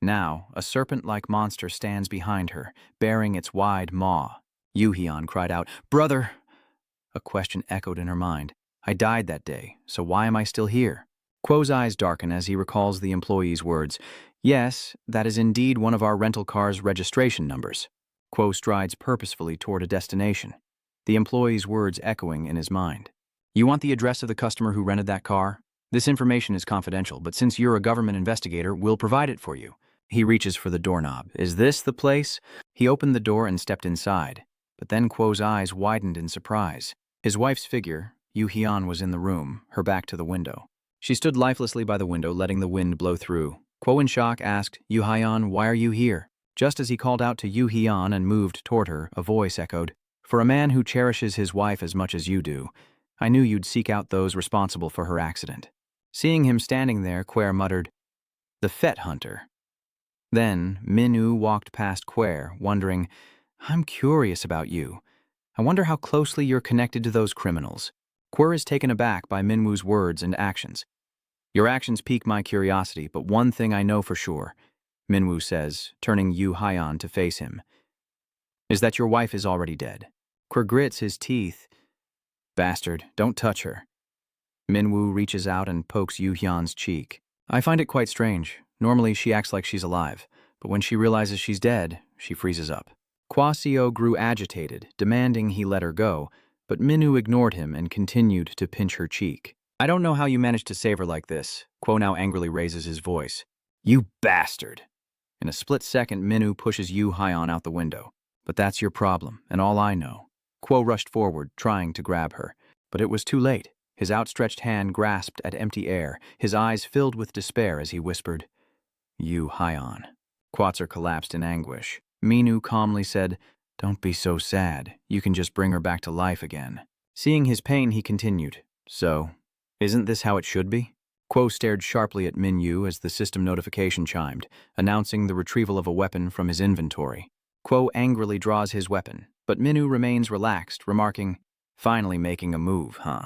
Now, a serpent-like monster stands behind her, baring its wide maw. Yu Hyun cried out, "Brother!" A question echoed in her mind. "I died that day, so why am I still here?" Quo's eyes darken as he recalls the employee's words. "Yes, that is indeed one of our rental car's registration numbers." Quo strides purposefully toward a destination, the employee's words echoing in his mind. "You want the address of the customer who rented that car? This information is confidential, but since you're a government investigator, we'll provide it for you." He reaches for the doorknob. "Is this the place?" He opened the door and stepped inside, but then Quo's eyes widened in surprise. His wife's figure, Yu Hyun, was in the room, her back to the window. She stood lifelessly by the window, letting the wind blow through. Quo in shock asked, "Yu Hyun, why are you here?" Just as he called out to Yu Hyun and moved toward her, a voice echoed, "For a man who cherishes his wife as much as you do, I knew you'd seek out those responsible for her accident." Seeing him standing there, Quer muttered, "The Fett Hunter." Then Minwoo walked past Quer, wondering, "I'm curious about you. I wonder how closely you're connected to those criminals." Quer is taken aback by Minwoo's words and actions. "Your actions pique my curiosity, but one thing I know for sure," Minwoo says, turning Yu Hyun to face him, "is that your wife is already dead." Quer grits his teeth. "Bastard, don't touch her." Minwoo reaches out and pokes Yu Hyun's cheek. "I find it quite strange. Normally she acts like she's alive, but when she realizes she's dead, she freezes up." Kwaseo grew agitated, demanding he let her go, but Minwoo ignored him and continued to pinch her cheek. "I don't know how you managed to save her like this." Quo now angrily raises his voice. "You bastard!" In a split second, Minwoo pushes Yu Hyun out the window. "But that's your problem, and all I know." Quo rushed forward, trying to grab her, but it was too late. His outstretched hand grasped at empty air, his eyes filled with despair as he whispered, "Yu Hyun." Quatzer collapsed in anguish. Minwoo calmly said, "Don't be so sad. You can just bring her back to life again." Seeing his pain, he continued, "So, isn't this how it should be?" Quo stared sharply at Minwoo as the system notification chimed, announcing the retrieval of a weapon from his inventory. Quo angrily draws his weapon, but Minwoo remains relaxed, remarking, Finally making a move, huh?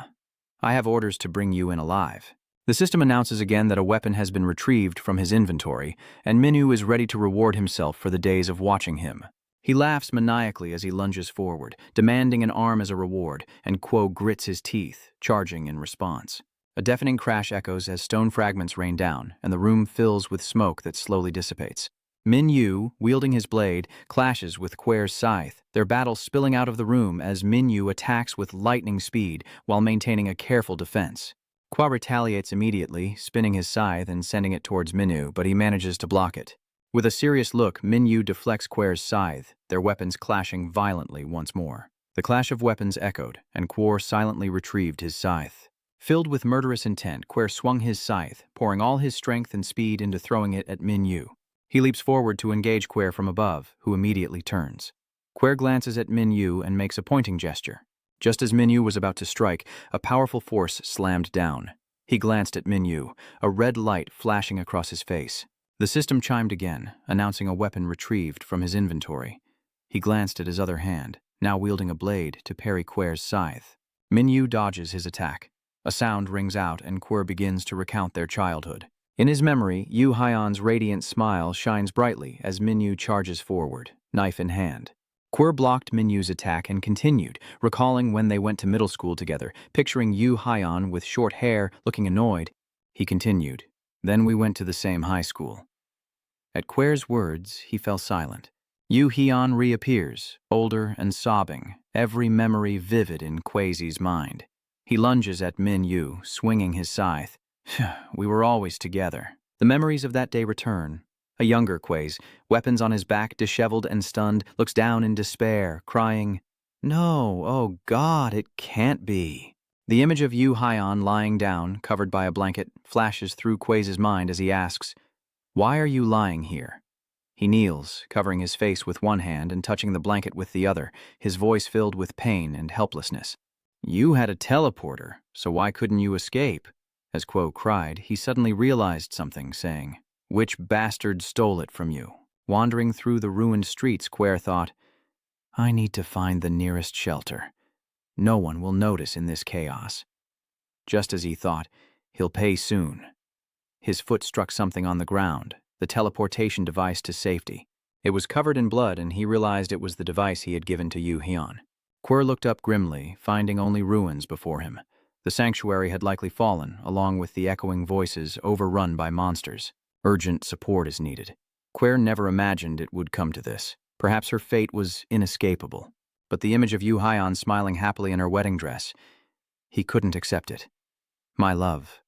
I have orders to bring you in alive. The system announces again that a weapon has been retrieved from his inventory, and Minwoo is ready to reward himself for the days of watching him. He laughs maniacally as he lunges forward, demanding an arm as a reward, and Quo grits his teeth, charging in response. A deafening crash echoes as stone fragments rain down, and the room fills with smoke that slowly dissipates. Minwoo, wielding his blade, clashes with Quer's scythe, their battle spilling out of the room as Minwoo attacks with lightning speed while maintaining a careful defense. Qua retaliates immediately, spinning his scythe and sending it towards Minwoo, but he manages to block it. With a serious look, Minwoo deflects Quer's scythe, their weapons clashing violently once more. The clash of weapons echoed, and Quer silently retrieved his scythe. Filled with murderous intent, Quer swung his scythe, pouring all his strength and speed into throwing it at Minwoo. He leaps forward to engage Quer from above, who immediately turns. Quer glances at Minwoo and makes a pointing gesture. Just as Minwoo was about to strike, a powerful force slammed down. He glanced at Minwoo, a red light flashing across his face. The system chimed again, announcing a weapon retrieved from his inventory. He glanced at his other hand, now wielding a blade to parry Quer's scythe. Minwoo dodges his attack. A sound rings out and Quer begins to recount their childhood. In his memory, Yoo Hyun's radiant smile shines brightly as Minwoo charges forward, knife in hand. Quer blocked Minwoo's attack and continued, recalling when they went to middle school together, picturing Yoo Hyun with short hair, looking annoyed. He continued, "Then we went to the same high school." At Quer's words, he fell silent. Yoo Hyun reappears, older and sobbing, every memory vivid in Quasi's mind. He lunges at Minwoo, swinging his scythe. "We were always together." The memories of that day return. A younger Quas, weapons on his back, disheveled and stunned, looks down in despair, crying, "No, oh God, it can't be." The image of Yoo Hyun lying down, covered by a blanket, flashes through Quas's mind as he asks, "Why are you lying here?" He kneels, covering his face with one hand and touching the blanket with the other, his voice filled with pain and helplessness. "You had a teleporter, so why couldn't you escape?" As Quo cried, he suddenly realized something, saying, "Which bastard stole it from you?" Wandering through the ruined streets, Quer thought, "I need to find the nearest shelter. No one will notice in this chaos." Just as he thought, he'll pay soon. His foot struck something on the ground, the teleportation device to safety. It was covered in blood, and he realized it was the device he had given to Yoo Hyun. Quer looked up grimly, finding only ruins before him. The sanctuary had likely fallen, along with the echoing voices overrun by monsters. Urgent support is needed. Quer never imagined it would come to this. Perhaps her fate was inescapable. But the image of Yoo Hyun smiling happily in her wedding dress, he couldn't accept it. "My love,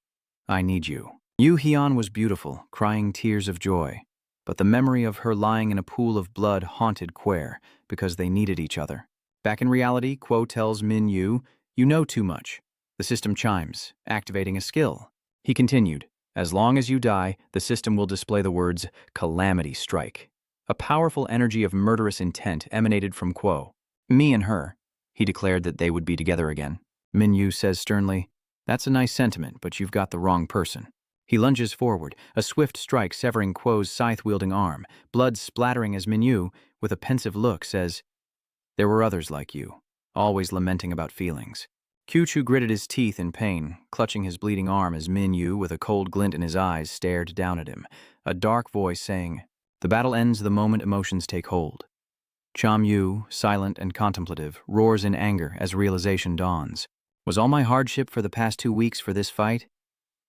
I need you." Yoo Hyun was beautiful, crying tears of joy. But the memory of her lying in a pool of blood haunted Quer, because they needed each other. Back in reality, Quo tells Minwoo, "You know too much." The system chimes, activating a skill. He continued, "As long as you die, the system will display the words, 'Calamity Strike.'" A powerful energy of murderous intent emanated from Quo. "Me and her." He declared that they would be together again. Minwoo says sternly, "That's a nice sentiment, but you've got the wrong person." He lunges forward, a swift strike severing Quo's scythe-wielding arm, blood splattering as Minwoo, with a pensive look, says, "There were others like you, always lamenting about feelings." Kyuchu gritted his teeth in pain, clutching his bleeding arm as Minwoo, with a cold glint in his eyes, stared down at him, a dark voice saying, "The battle ends the moment emotions take hold." Chamyu, silent and contemplative, roars in anger as realization dawns. "Was all my hardship for the past 2 weeks for this fight?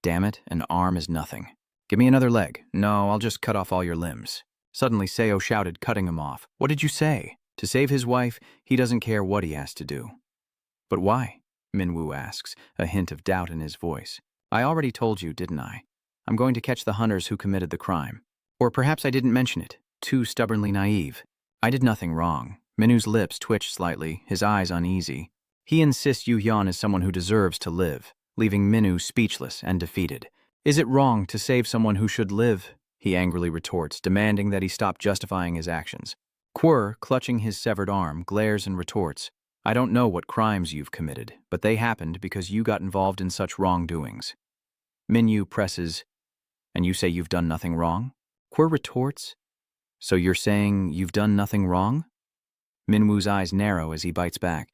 Damn it, an arm is nothing. Give me another leg. No, I'll just cut off all your limbs." Suddenly Seo shouted, cutting him off. "What did you say?" To save his wife, he doesn't care what he has to do. "But why?" Minwoo asks, a hint of doubt in his voice. "I already told you, didn't I? I'm going to catch the hunters who committed the crime. Or perhaps I didn't mention it, too stubbornly naive. I did nothing wrong." Minwoo's lips twitched slightly, his eyes uneasy. He insists Yoo Hyun is someone who deserves to live, leaving Minwoo speechless and defeated. "Is it wrong to save someone who should live?" he angrily retorts, demanding that he stop justifying his actions. Quer, clutching his severed arm, glares and retorts, "I don't know what crimes you've committed, but they happened because you got involved in such wrongdoings." Minwoo presses, "And you say you've done nothing wrong?" Quer retorts, "So you're saying you've done nothing wrong?" Minwoo's eyes narrow as he bites back,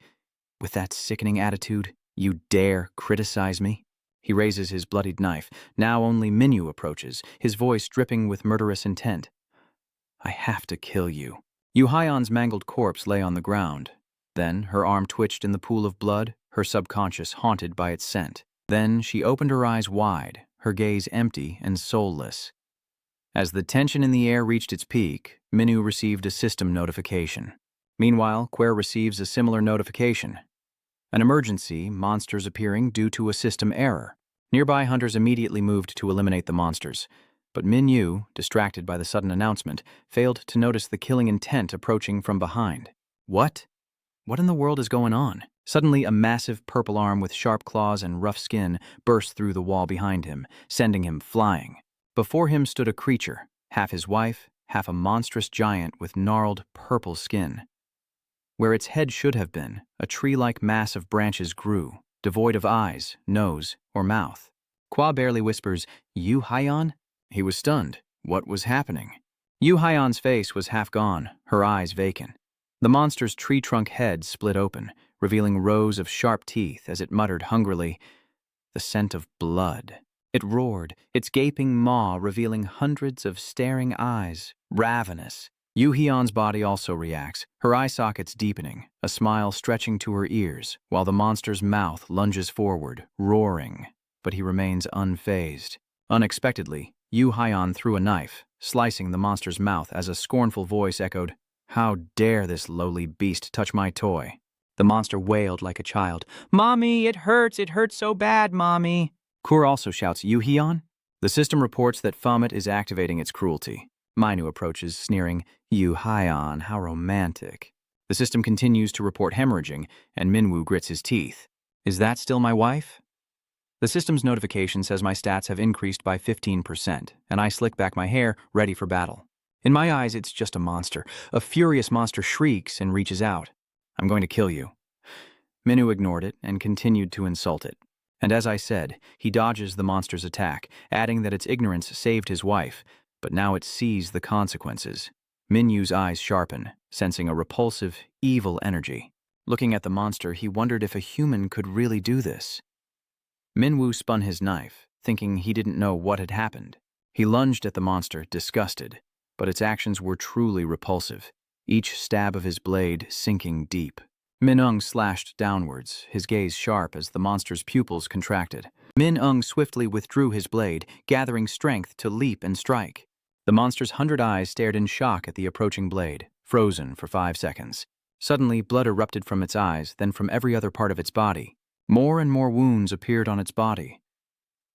With that sickening attitude, you dare criticize me? He raises his bloodied knife. Now only Minyu approaches, his voice dripping with murderous intent. I have to kill you. Yu Hayan's mangled corpse lay on the ground. Then her arm twitched in the pool of blood, her subconscious haunted by its scent. Then she opened her eyes wide, her gaze empty and soulless. As the tension in the air reached its peak, Minyu received a system notification. Meanwhile, Quer receives a similar notification. An emergency, monsters appearing due to a system error. Nearby hunters immediately moved to eliminate the monsters. But Minyu, distracted by the sudden announcement, failed to notice the killing intent approaching from behind. What? What in the world is going on? Suddenly, a massive purple arm with sharp claws and rough skin burst through the wall behind him, sending him flying. Before him stood a creature, half his wife, half a monstrous giant with gnarled, purple skin. Where its head should have been, a tree-like mass of branches grew, devoid of eyes, nose, or mouth. Qua barely whispers, "Yu Hayan?" He was stunned. What was happening? Yu Hayan's face was half gone, her eyes vacant. The monster's tree-trunk head split open, revealing rows of sharp teeth as it muttered hungrily, "The scent of blood." It roared, its gaping maw revealing hundreds of staring eyes, ravenous. Yu Hyun's body also reacts, her eye sockets deepening, a smile stretching to her ears, while the monster's mouth lunges forward, roaring. But he remains unfazed. Unexpectedly, Yu Hyun threw a knife, slicing the monster's mouth as a scornful voice echoed, "How dare this lowly beast touch my toy?" The monster wailed like a child, "Mommy, it hurts so bad, Mommy." Kur also shouts, "Yu Hyun?" The system reports that Fomet is activating its cruelty. Minyu approaches, sneering, "Yu Hyun, how romantic." The system continues to report hemorrhaging, and Minwoo grits his teeth. "Is that still my wife?" The system's notification says my stats have increased by 15%, and I slick back my hair, ready for battle. In my eyes, it's just a monster. A furious monster shrieks and reaches out. "I'm going to kill you." Minwoo ignored it and continued to insult it. And as I said, he dodges the monster's attack, adding that its ignorance saved his wife, but now it sees the consequences. Minyu's eyes sharpen, sensing a repulsive, evil energy. Looking at the monster, he wondered if a human could really do this. Minwoo spun his knife, thinking he didn't know what had happened. He lunged at the monster, disgusted, but its actions were truly repulsive, each stab of his blade sinking deep. Min-ung slashed downwards, his gaze sharp as the monster's pupils contracted. Min-ung swiftly withdrew his blade, gathering strength to leap and strike. The monster's 100 eyes stared in shock at the approaching blade, frozen for 5 seconds. Suddenly, blood erupted from its eyes, then from every other part of its body. More and more wounds appeared on its body.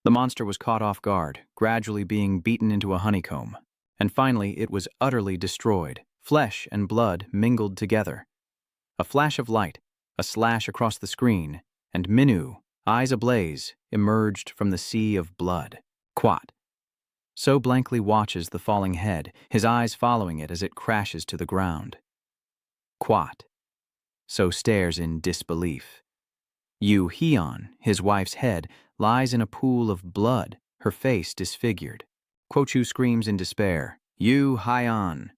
The monster was caught off guard, gradually being beaten into a honeycomb. And finally, it was utterly destroyed, flesh and blood mingled together. A flash of light, a slash across the screen, and Minwoo, eyes ablaze, emerged from the sea of blood. Quat. So blankly watches the falling head, his eyes following it as it crashes to the ground. Quat. So stares in disbelief. Yu Hyun, his wife's head, lies in a pool of blood, her face disfigured. Kwochu screams in despair, "Yu Hyun!"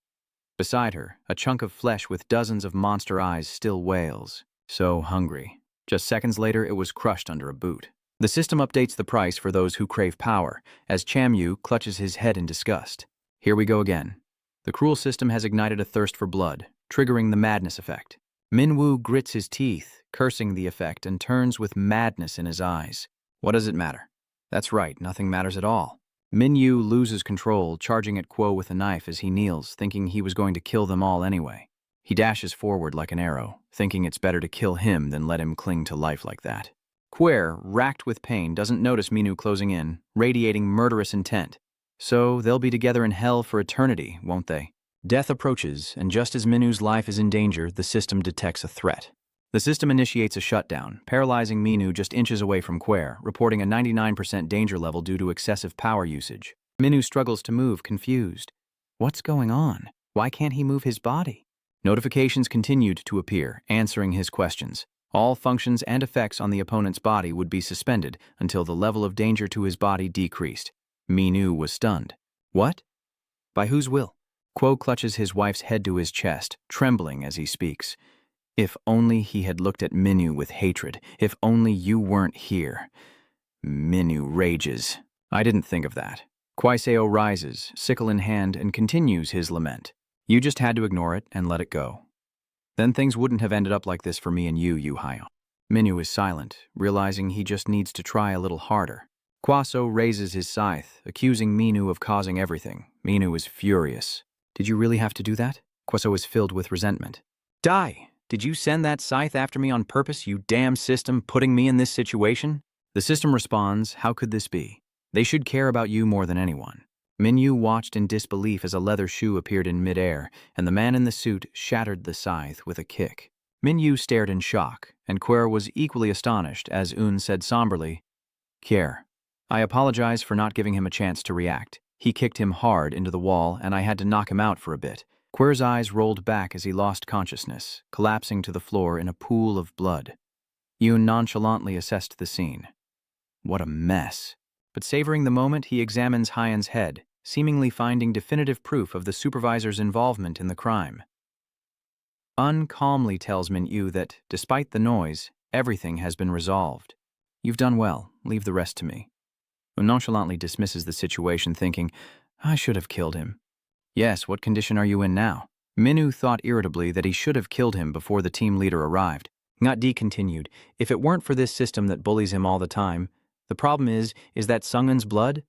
Beside her, a chunk of flesh with dozens of monster eyes still wails. So hungry. Just seconds later, it was crushed under a boot. The system updates the price for those who crave power, as Chamyu clutches his head in disgust. Here we go again. The cruel system has ignited a thirst for blood, triggering the madness effect. Minwoo grits his teeth, cursing the effect, and turns with madness in his eyes. What does it matter? That's right, nothing matters at all. Minyu loses control, charging at Quo with a knife as he kneels, thinking he was going to kill them all anyway. He dashes forward like an arrow, thinking it's better to kill him than let him cling to life like that. Quer, racked with pain, doesn't notice Minwoo closing in, radiating murderous intent. So they'll be together in hell for eternity, won't they? Death approaches, and just as Minwoo's life is in danger, the system detects a threat. The system initiates a shutdown, paralyzing Minwoo just inches away from Quer, reporting a 99% danger level due to excessive power usage. Minwoo struggles to move, confused. What's going on? Why can't he move his body? Notifications continued to appear, answering his questions. All functions and effects on the opponent's body would be suspended until the level of danger to his body decreased. Minwoo was stunned. What? By whose will? Quo clutches his wife's head to his chest, trembling as he speaks. If only he had looked at Minyu with hatred. If only you weren't here. Minyu rages. I didn't think of that. Kwaiseo rises, sickle in hand, and continues his lament. You just had to ignore it and let it go. Then things wouldn't have ended up like this for me and you, Hayo. Minyu is silent, realizing he just needs to try a little harder. Kwaso raises his scythe, accusing Minu of causing everything. Minu is furious. Did you really have to do that? Kwaso is filled with resentment. Die! Did you send that scythe after me on purpose, you damn system, putting me in this situation? The system responds, how could this be? They should care about you more than anyone. Minyu watched in disbelief as a leather shoe appeared in midair, and the man in the suit shattered the scythe with a kick. Minyu stared in shock, and Quer was equally astonished as Un said somberly, Kier, I apologize for not giving him a chance to react. He kicked him hard into the wall, and I had to knock him out for a bit. Quer's eyes rolled back as he lost consciousness, collapsing to the floor in a pool of blood. Yoon nonchalantly assessed the scene. What a mess. But savoring the moment, he examines Hyan's head, seemingly finding definitive proof of the supervisor's involvement in the crime. Un calmly tells Minyu that, despite the noise, everything has been resolved. You've done well. Leave the rest to me. Un nonchalantly dismisses the situation, thinking, I should have killed him. Yes, what condition are you in now? Minyu thought irritably that he should have killed him before the team leader arrived. Ngat continued, if it weren't for this system that bullies him all the time, the problem is that Sungun's blood?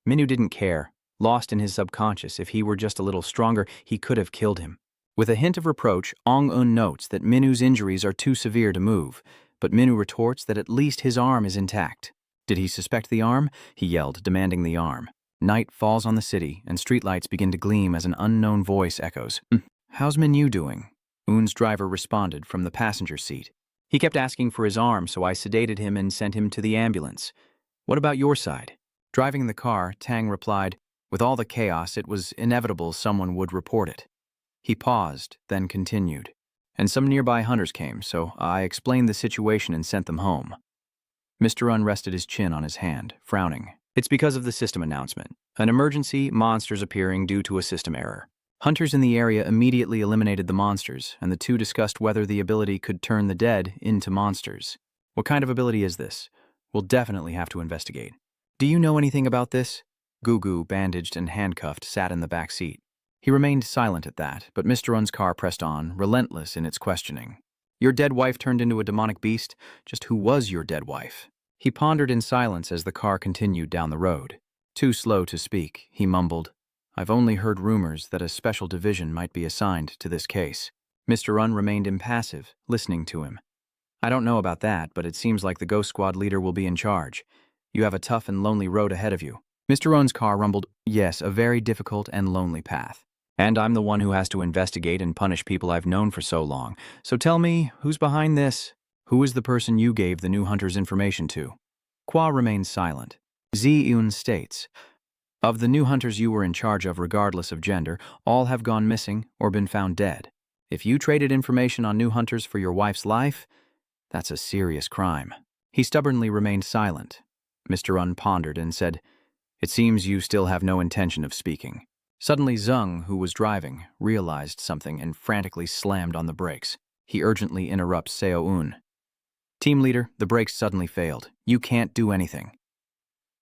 Minyu didn't care. Lost in his subconscious, if he were just a little stronger, he could have killed him. With a hint of reproach, Ong-un notes that Minu's injuries are too severe to move, but Minyu retorts that at least his arm is intact. Did he suspect the arm? He yelled, demanding the arm. Night falls on the city, and streetlights begin to gleam as an unknown voice echoes. How's Minyu doing? Un's driver responded from the passenger seat. He kept asking for his arm, so I sedated him and sent him to the ambulance. What about your side? Driving the car, Tang replied, with all the chaos, it was inevitable someone would report it. He paused, then continued. And some nearby hunters came, so I explained the situation and sent them home. Mr. Un rested his chin on his hand, frowning. It's because of the system announcement. An emergency, monsters appearing due to a system error. Hunters in the area immediately eliminated the monsters, and the two discussed whether the ability could turn the dead into monsters. What kind of ability is this? We'll definitely have to investigate. Do you know anything about this? Gugu, bandaged and handcuffed, sat in the back seat. He remained silent at that, but Mr. Un's car pressed on, relentless in its questioning. Your dead wife turned into a demonic beast? Just who was your dead wife? He pondered in silence as the car continued down the road. Too slow to speak, he mumbled, I've only heard rumors that a special division might be assigned to this case. Mr. Un remained impassive, listening to him. I don't know about that, but it seems like the Ghost Squad leader will be in charge. You have a tough and lonely road ahead of you. Mr. Un's car rumbled, yes, a very difficult and lonely path. And I'm the one who has to investigate and punish people I've known for so long. So tell me, who's behind this? Who is the person you gave the new hunter's information to? Kwa remains silent. Zi-un states, of the new hunters you were in charge of regardless of gender, all have gone missing or been found dead. If you traded information on new hunters for your wife's life, that's a serious crime. He stubbornly remained silent. Mr. Un pondered and said, it seems you still have no intention of speaking. Suddenly Zeng, who was driving, realized something and frantically slammed on the brakes. He urgently interrupts Seo-un. Team leader, the brakes suddenly failed. You can't do anything.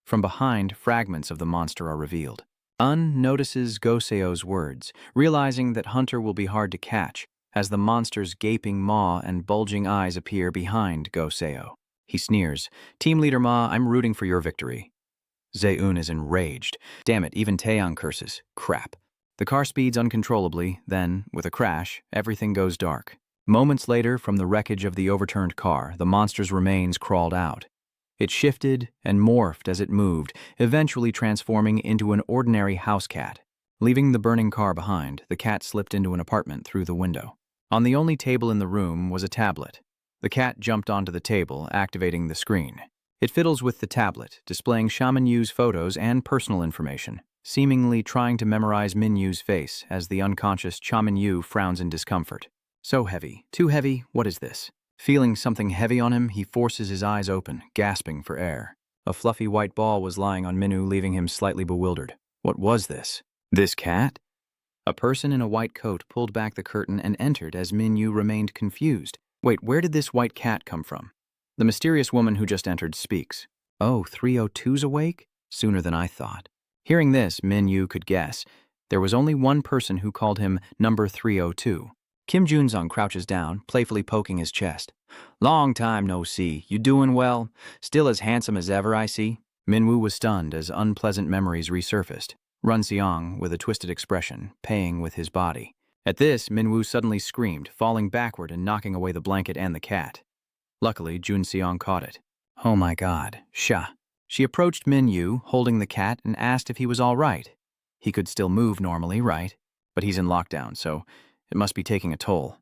From behind, fragments of the monster are revealed. Un notices Goseo's words, realizing that Hunter will be hard to catch, as the monster's gaping maw and bulging eyes appear behind Goseo. He sneers, Team leader Ma, I'm rooting for your victory. Zeun is enraged. Damn it, even Taeyang curses. Crap. The car speeds uncontrollably, then, with a crash, everything goes dark. Moments later, from the wreckage of the overturned car, the monster's remains crawled out. It shifted and morphed as it moved, eventually transforming into an ordinary house cat. Leaving the burning car behind, the cat slipped into an apartment through the window. On the only table in the room was a tablet. The cat jumped onto the table, activating the screen. It fiddles with the tablet, displaying Shaman Yu's photos and personal information, seemingly trying to memorize Min Yu's face as the unconscious Shaman Yu frowns in discomfort. So heavy. Too heavy? What is this? Feeling something heavy on him, he forces his eyes open, gasping for air. A fluffy white ball was lying on Minyu, leaving him slightly bewildered. What was this? This cat? A person in a white coat pulled back the curtain and entered as Min Yu remained confused. Wait, where did this white cat come from? The mysterious woman who just entered speaks. Oh, 302's awake? Sooner than I thought. Hearing this, Min Yu could guess. There was only one person who called him number 302. Kim Junseong crouches down, playfully poking his chest. Long time no see. You doing well? Still as handsome as ever, I see. Minwoo was stunned as unpleasant memories resurfaced. Run Seong, with a twisted expression, paying with his body. At this, Minwoo suddenly screamed, falling backward and knocking away the blanket and the cat. Luckily, Jun Seong caught it. Oh my god, Sha. She approached Min Yu, holding the cat, and asked if he was all right. He could still move normally, right? But he's in lockdown, so it must be taking a toll.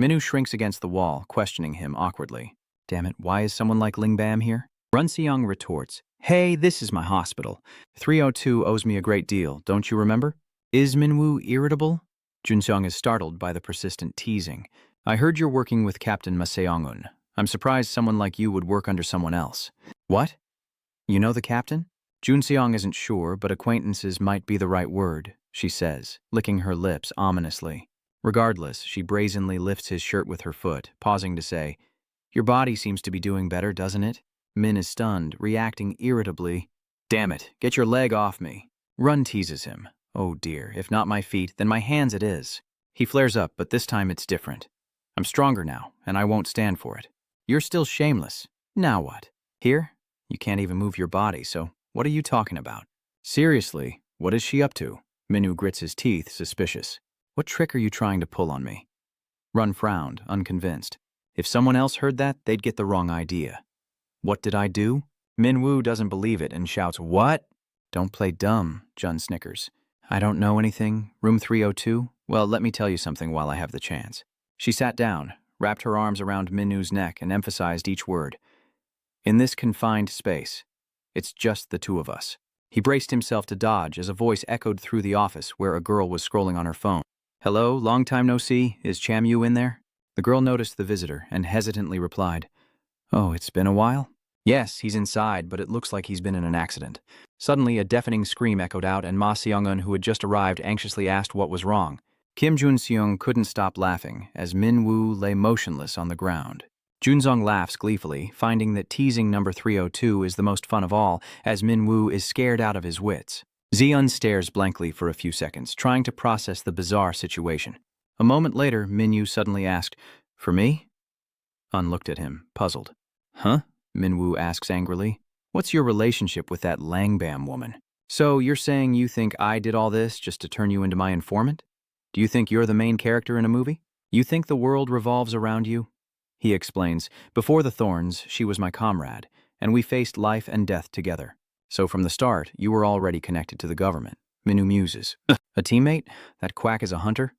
Minwoo shrinks against the wall, questioning him awkwardly. Damn it, why is someone like Lingbam here? Run Seong retorts. Hey, this is my hospital. 302 owes me a great deal, don't you remember? Is Minwoo irritable? Junseong is startled by the persistent teasing. I heard you're working with Captain Maseong-un. I'm surprised someone like you would work under someone else. What? You know the captain? Junseong isn't sure, but acquaintances might be the right word, she says, licking her lips ominously. Regardless, she brazenly lifts his shirt with her foot, pausing to say, Your body seems to be doing better, doesn't it? Min is stunned, reacting irritably. Damn it, get your leg off me. Run teases him. Oh dear, if not my feet, then my hands it is. He flares up, but this time it's different. I'm stronger now, and I won't stand for it. You're still shameless. Now what? Here? You can't even move your body, so what are you talking about? Seriously, what is she up to? Minwoo grits his teeth, suspicious. What trick are you trying to pull on me? Run frowned, unconvinced. If someone else heard that, they'd get the wrong idea. What did I do? Minwoo doesn't believe it and shouts, What? Don't play dumb, Jun snickers. I don't know anything. Room 302? Well, let me tell you something while I have the chance. She sat down, wrapped her arms around Minwoo's neck and emphasized each word. In this confined space, it's just the two of us. He braced himself to dodge as a voice echoed through the office where a girl was scrolling on her phone. Hello, long time no see. Is Cham-yu in there? The girl noticed the visitor and hesitantly replied, Oh, it's been a while? Yes, he's inside, but it looks like he's been in an accident. Suddenly, a deafening scream echoed out and Ma Seong-un, who had just arrived, anxiously asked what was wrong. Kim Jun-seong couldn't stop laughing as Min-woo lay motionless on the ground. Junseong laughs gleefully, finding that teasing number 302 is the most fun of all, as Min-woo is scared out of his wits. Zeon stares blankly for a few seconds, trying to process the bizarre situation. A moment later, Min-woo suddenly asked, For me? Un looked at him, puzzled. Huh? Min-woo asks angrily. What's your relationship with that Langbam woman? So you're saying you think I did all this just to turn you into my informant? Do you think you're the main character in a movie? You think the world revolves around you? He explains, Before the Thorns, she was my comrade, and we faced life and death together. So from the start, you were already connected to the government. Minwoo muses. A teammate? That quack is a hunter?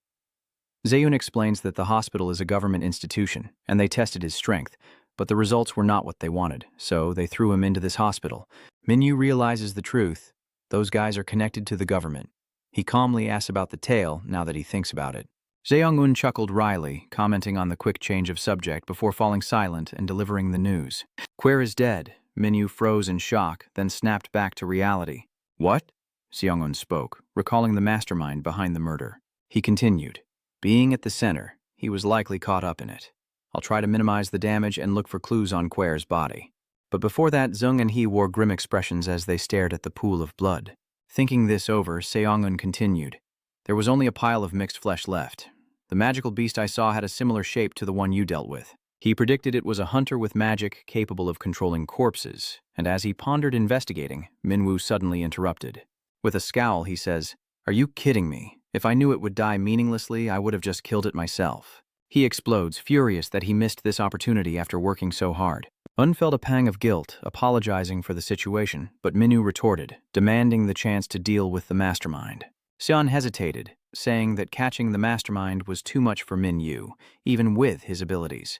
Zaeun explains that the hospital is a government institution, and they tested his strength, but the results were not what they wanted, so they threw him into this hospital. Minwoo realizes the truth. Those guys are connected to the government. He calmly asks about the tale now that he thinks about it. Jaeyoung-un chuckled wryly, commenting on the quick change of subject before falling silent and delivering the news. Quare is dead. Minwoo froze in shock, then snapped back to reality. What? Seong-un spoke, recalling the mastermind behind the murder. He continued. Being at the center, he was likely caught up in it. I'll try to minimize the damage and look for clues on Quare's body. But before that, Zung and he wore grim expressions as they stared at the pool of blood. Thinking this over, Seong-un continued. There was only a pile of mixed flesh left. The magical beast I saw had a similar shape to the one you dealt with. He predicted it was a hunter with magic capable of controlling corpses, and as he pondered investigating, Minwoo suddenly interrupted. With a scowl, he says, Are you kidding me? If I knew it would die meaninglessly, I would have just killed it myself. He explodes, furious that he missed this opportunity after working so hard. Un felt a pang of guilt, apologizing for the situation, but Minwoo retorted, demanding the chance to deal with the mastermind. Seon hesitated, saying that catching the mastermind was too much for Minwoo, even with his abilities.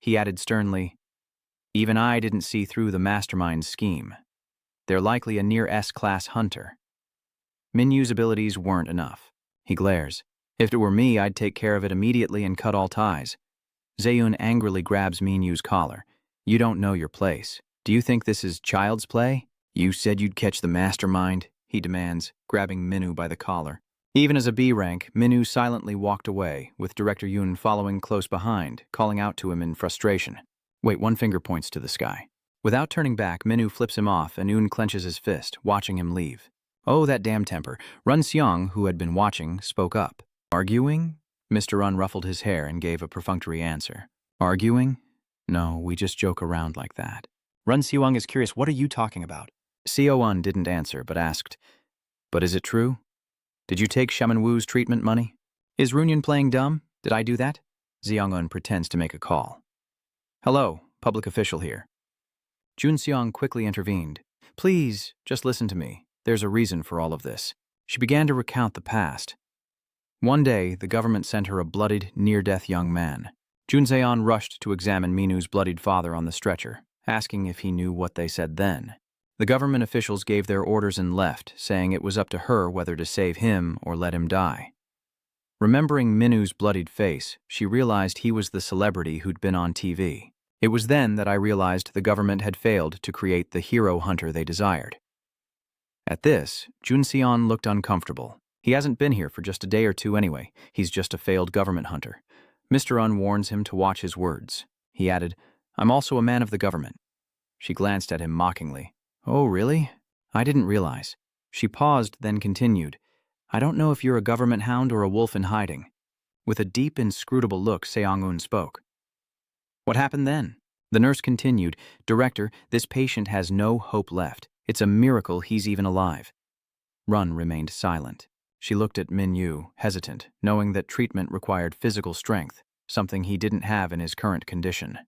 He added sternly, Even I didn't see through the mastermind's scheme. They're likely a near S-class hunter. Minwoo's abilities weren't enough. He glares. If it were me, I'd take care of it immediately and cut all ties. Zaeun angrily grabs Minwoo's collar. You don't know your place. Do you think this is child's play? You said you'd catch the mastermind, he demands, grabbing Minwoo by the collar. Even as a B rank, Minwoo silently walked away, with Director Yoon following close behind, calling out to him in frustration. Wait, one finger points to the sky. Without turning back, Minwoo flips him off and Yoon clenches his fist, watching him leave. Oh, that damn temper. Run Seong, who had been watching, spoke up. Arguing? Mr. Run ruffled his hair and gave a perfunctory answer. Arguing? No, we just joke around like that. Run Seong is curious, what are you talking about? Seo-un didn't answer, but asked, but is it true? Did you take Shaman-woo's treatment money? Is Runyon playing dumb? Did I do that? Seong-un pretends to make a call. Hello, public official here. Jun Seong quickly intervened. Please, just listen to me. There's a reason for all of this. She began to recount the past. One day, the government sent her a bloodied, near-death young man. Jun Seon rushed to examine Minwoo's bloodied father on the stretcher, asking if he knew what they said then. The government officials gave their orders and left, saying it was up to her whether to save him or let him die. Remembering Minwoo's bloodied face, she realized he was the celebrity who'd been on TV. It was then that I realized the government had failed to create the hero hunter they desired. At this, Jun Seon looked uncomfortable. He hasn't been here for just a day or two anyway. He's just a failed government hunter. Mr. Un warns him to watch his words. He added, I'm also a man of the government. She glanced at him mockingly. Oh, really? I didn't realize. She paused, then continued. I don't know if you're a government hound or a wolf in hiding. With a deep, inscrutable look, Seong-un spoke. What happened then? The nurse continued, Director, this patient has no hope left. It's a miracle he's even alive. Run remained silent. She looked at Minwoo, hesitant, knowing that treatment required physical strength, something he didn't have in his current condition.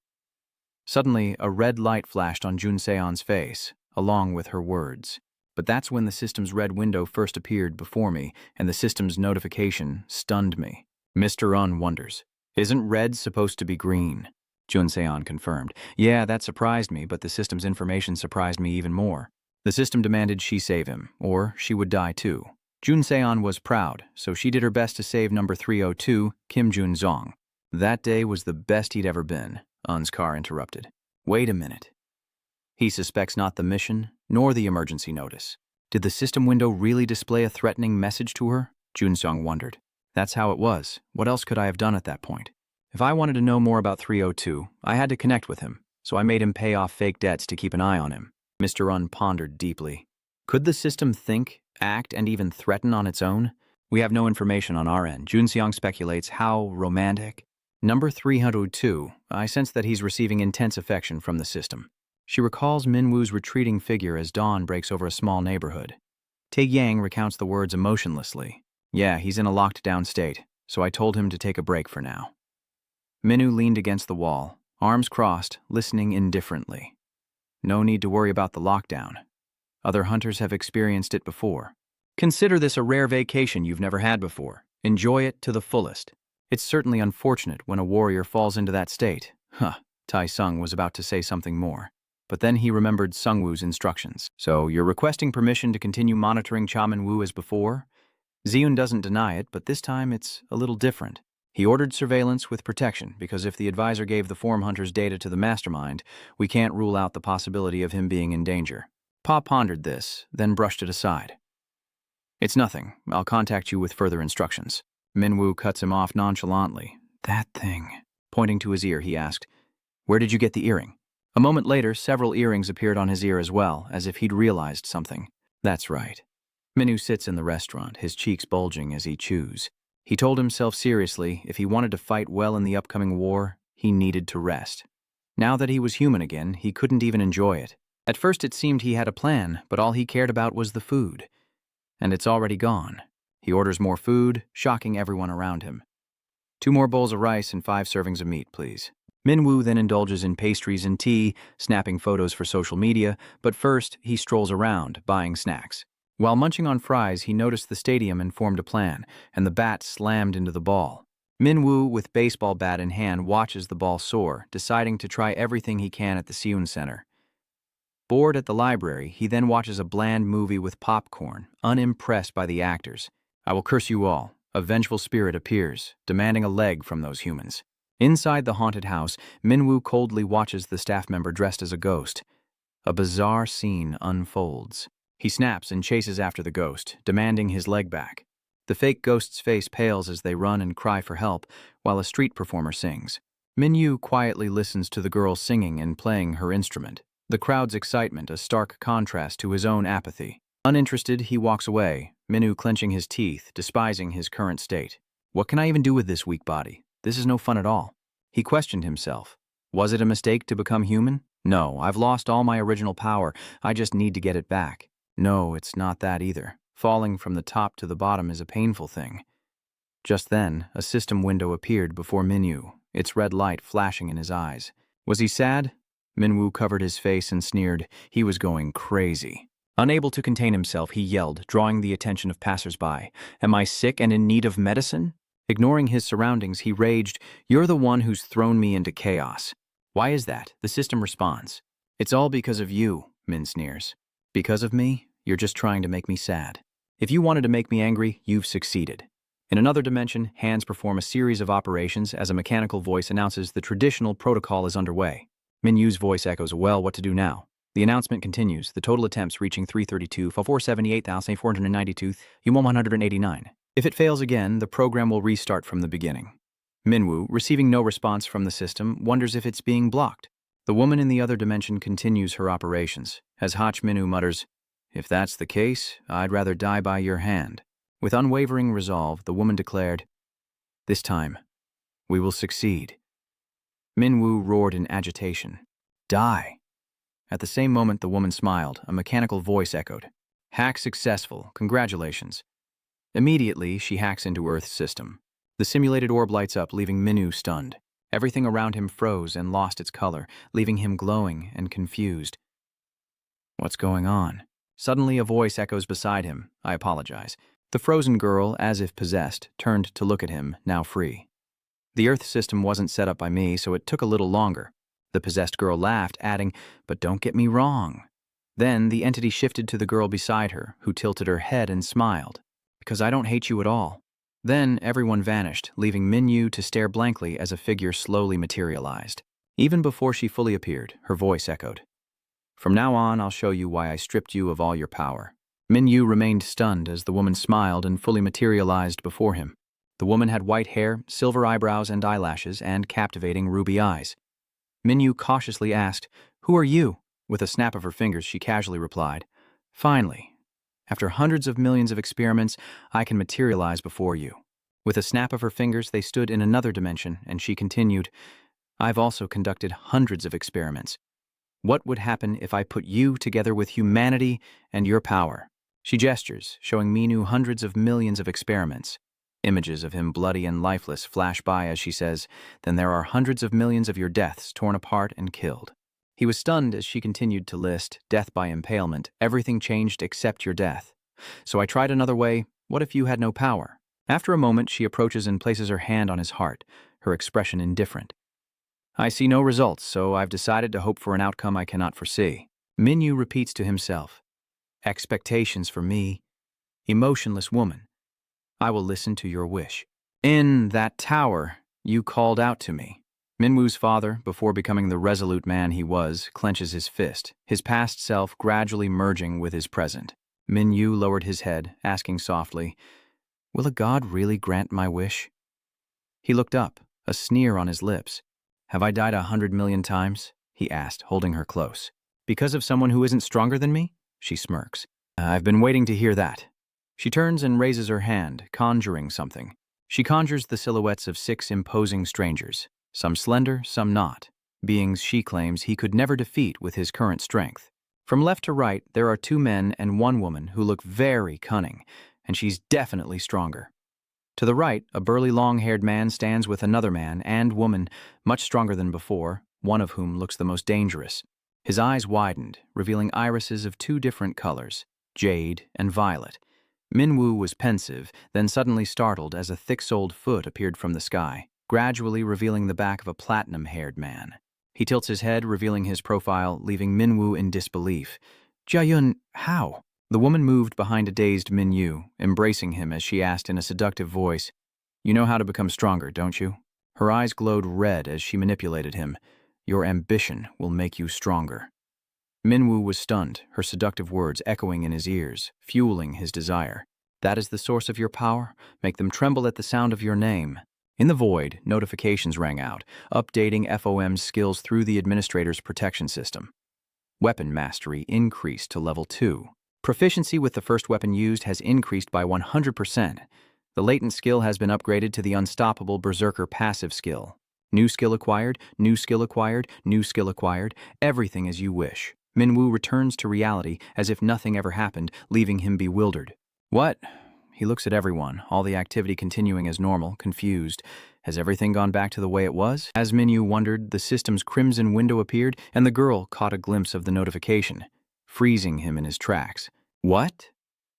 Suddenly, a red light flashed on Jun Seon's face, along with her words. But that's when the system's red window first appeared before me, and the system's notification stunned me. Mr. Un wonders, isn't red supposed to be green? Jun Seon confirmed. Yeah, that surprised me, but the system's information surprised me even more. The system demanded she save him, or she would die too. Jun Seon was proud, so she did her best to save number 302, Kim Jun-zong. That day was the best he'd ever been, Un's car interrupted. Wait a minute. He suspects not the mission, nor the emergency notice. Did the system window really display a threatening message to her? Jun-seong wondered. That's how it was. What else could I have done at that point? If I wanted to know more about 302, I had to connect with him, so I made him pay off fake debts to keep an eye on him. Mr. Un pondered deeply. Could the system think, act, and even threaten on its own? We have no information on our end. Jun Seong speculates how romantic. Number 302, I sense that he's receiving intense affection from the system. She recalls Minwoo's retreating figure as dawn breaks over a small neighborhood. Tae Yang recounts the words emotionlessly. Yeah, he's in a locked-down state, so I told him to take a break for now. Minwoo leaned against the wall, arms crossed, listening indifferently. No need to worry about the lockdown. Other hunters have experienced it before. Consider this a rare vacation you've never had before. Enjoy it to the fullest. It's certainly unfortunate when a warrior falls into that state. Tai Sung was about to say something more. But then he remembered Sungwoo's instructions. So you're requesting permission to continue monitoring Cha Min-woo as before? Zeun doesn't deny it, but this time it's a little different. He ordered surveillance with protection because if the advisor gave the form hunter's data to the mastermind, we can't rule out the possibility of him being in danger. Pa pondered this, then brushed it aside. It's nothing. I'll contact you with further instructions. Minwoo cuts him off nonchalantly. That thing. Pointing to his ear, he asked, Where did you get the earring? A moment later, several earrings appeared on his ear as well, as if he'd realized something. That's right. Minwoo sits in the restaurant, his cheeks bulging as he chews. He told himself seriously, if he wanted to fight well in the upcoming war, he needed to rest. Now that he was human again, he couldn't even enjoy it. At first it seemed he had a plan, but all he cared about was the food. And it's already gone. He orders more food, shocking everyone around him. 2 more bowls of rice and 5 servings of meat, please. Minwoo then indulges in pastries and tea, snapping photos for social media, but first he strolls around, buying snacks. While munching on fries, he noticed the stadium and formed a plan, and the bat slammed into the ball. Minwoo, with baseball bat in hand, watches the ball soar, deciding to try everything he can at the Seun Center. Bored at the library, he then watches a bland movie with popcorn, unimpressed by the actors. I will curse you all. A vengeful spirit appears, demanding a leg from those humans. Inside the haunted house, Minwoo coldly watches the staff member dressed as a ghost. A bizarre scene unfolds. He snaps and chases after the ghost, demanding his leg back. The fake ghost's face pales as they run and cry for help, while a street performer sings. Minyu quietly listens to the girl singing and playing her instrument, the crowd's excitement a stark contrast to his own apathy. Uninterested, he walks away, Minyu clenching his teeth, despising his current state. What can I even do with this weak body? This is no fun at all. He questioned himself. Was it a mistake to become human? No, I've lost all my original power. I just need to get it back. No, it's not that either. Falling from the top to the bottom is a painful thing. Just then, a system window appeared before Minyu, its red light flashing in his eyes. Was he sad? Minwu covered his face and sneered. He was going crazy. Unable to contain himself, he yelled, drawing the attention of passers-by. Am I sick and in need of medicine? Ignoring his surroundings, he raged, You're the one who's thrown me into chaos. Why is that? The system responds. It's all because of you, Min sneers. Because of me? You're just trying to make me sad. If you wanted to make me angry, you've succeeded. In another dimension, hands perform a series of operations as a mechanical voice announces the traditional protocol is underway. Minyu's voice echoes, well, what to do now? The announcement continues, the total attempts reaching 332 for 478,492, 189. If it fails again, the program will restart from the beginning. Minwu, receiving no response from the system, wonders if it's being blocked. The woman in the other dimension continues her operations, as Hach Minwu mutters, If that's the case, I'd rather die by your hand. With unwavering resolve, the woman declared, This time, we will succeed. Minwu roared in agitation, Die. At the same moment, the woman smiled, a mechanical voice echoed, Hack successful, congratulations. Immediately, she hacks into Earth's system. The simulated orb lights up, leaving Minwu stunned. Everything around him froze and lost its color, leaving him glowing and confused. What's going on? Suddenly, a voice echoes beside him. I apologize. The frozen girl, as if possessed, turned to look at him, now free. The Earth system wasn't set up by me, so it took a little longer. The possessed girl laughed, adding, But don't get me wrong. Then the entity shifted to the girl beside her, who tilted her head and smiled. Because I don't hate you at all. Then everyone vanished, leaving Minyu to stare blankly as a figure slowly materialized. Even before she fully appeared, her voice echoed. From now on, I'll show you why I stripped you of all your power. Minyu remained stunned as the woman smiled and fully materialized before him. The woman had white hair, silver eyebrows and eyelashes, and captivating ruby eyes. Minyu cautiously asked, Who are you? With a snap of her fingers, she casually replied, Finally. After hundreds of millions of experiments, I can materialize before you. With a snap of her fingers, they stood in another dimension, and she continued, I've also conducted hundreds of experiments. What would happen if I put you together with humanity and your power? She gestures, showing Minyu hundreds of millions of experiments. Images of him bloody and lifeless flash by as she says, Then there are hundreds of millions of your deaths torn apart and killed. He was stunned as she continued to list, death by impalement, everything changed except your death. So I tried another way, what if you had no power? After a moment, she approaches and places her hand on his heart, her expression indifferent. I see no results, so I've decided to hope for an outcome I cannot foresee. Minyu repeats to himself, Expectations for me, emotionless woman. I will listen to your wish. In that tower, you called out to me. Minwu's father, before becoming the resolute man he was, clenches his fist, his past self gradually merging with his present. Minyu lowered his head, asking softly, Will a god really grant my wish? He looked up, a sneer on his lips. Have I died 100 million times? He asked, holding her close. Because of someone who isn't stronger than me? She smirks. I've been waiting to hear that. She turns and raises her hand, conjuring something. She conjures the silhouettes of 6 imposing strangers, some slender, some not, beings she claims he could never defeat with his current strength. From left to right, there are 2 men and 1 woman who look very cunning, and she's definitely stronger. To the right, a burly long-haired man stands with another man and woman, much stronger than before, one of whom looks the most dangerous. His eyes widened, revealing irises of 2 different colors, jade and violet. Minwu was pensive, then suddenly startled as a thick-soled foot appeared from the sky, gradually revealing the back of a platinum-haired man. He tilts his head, revealing his profile, leaving Minwu in disbelief. Jiayun, how? The woman moved behind a dazed Minyu, embracing him as she asked in a seductive voice, You know how to become stronger, don't you? Her eyes glowed red as she manipulated him. Your ambition will make you stronger. Minwu was stunned, her seductive words echoing in his ears, fueling his desire. That is the source of your power? Make them tremble at the sound of your name. In the void, notifications rang out, updating FOM's skills through the administrator's protection system. Weapon mastery increased to level 2. Proficiency with the first weapon used has increased by 100%. The latent skill has been upgraded to the unstoppable berserker passive skill. New skill acquired, new skill acquired, new skill acquired, everything as you wish. Minwoo returns to reality as if nothing ever happened, leaving him bewildered. What? He looks at everyone, all the activity continuing as normal, confused. Has everything gone back to the way it was? As Minwoo wondered, the system's crimson window appeared, and the girl caught a glimpse of the notification, freezing him in his tracks. What?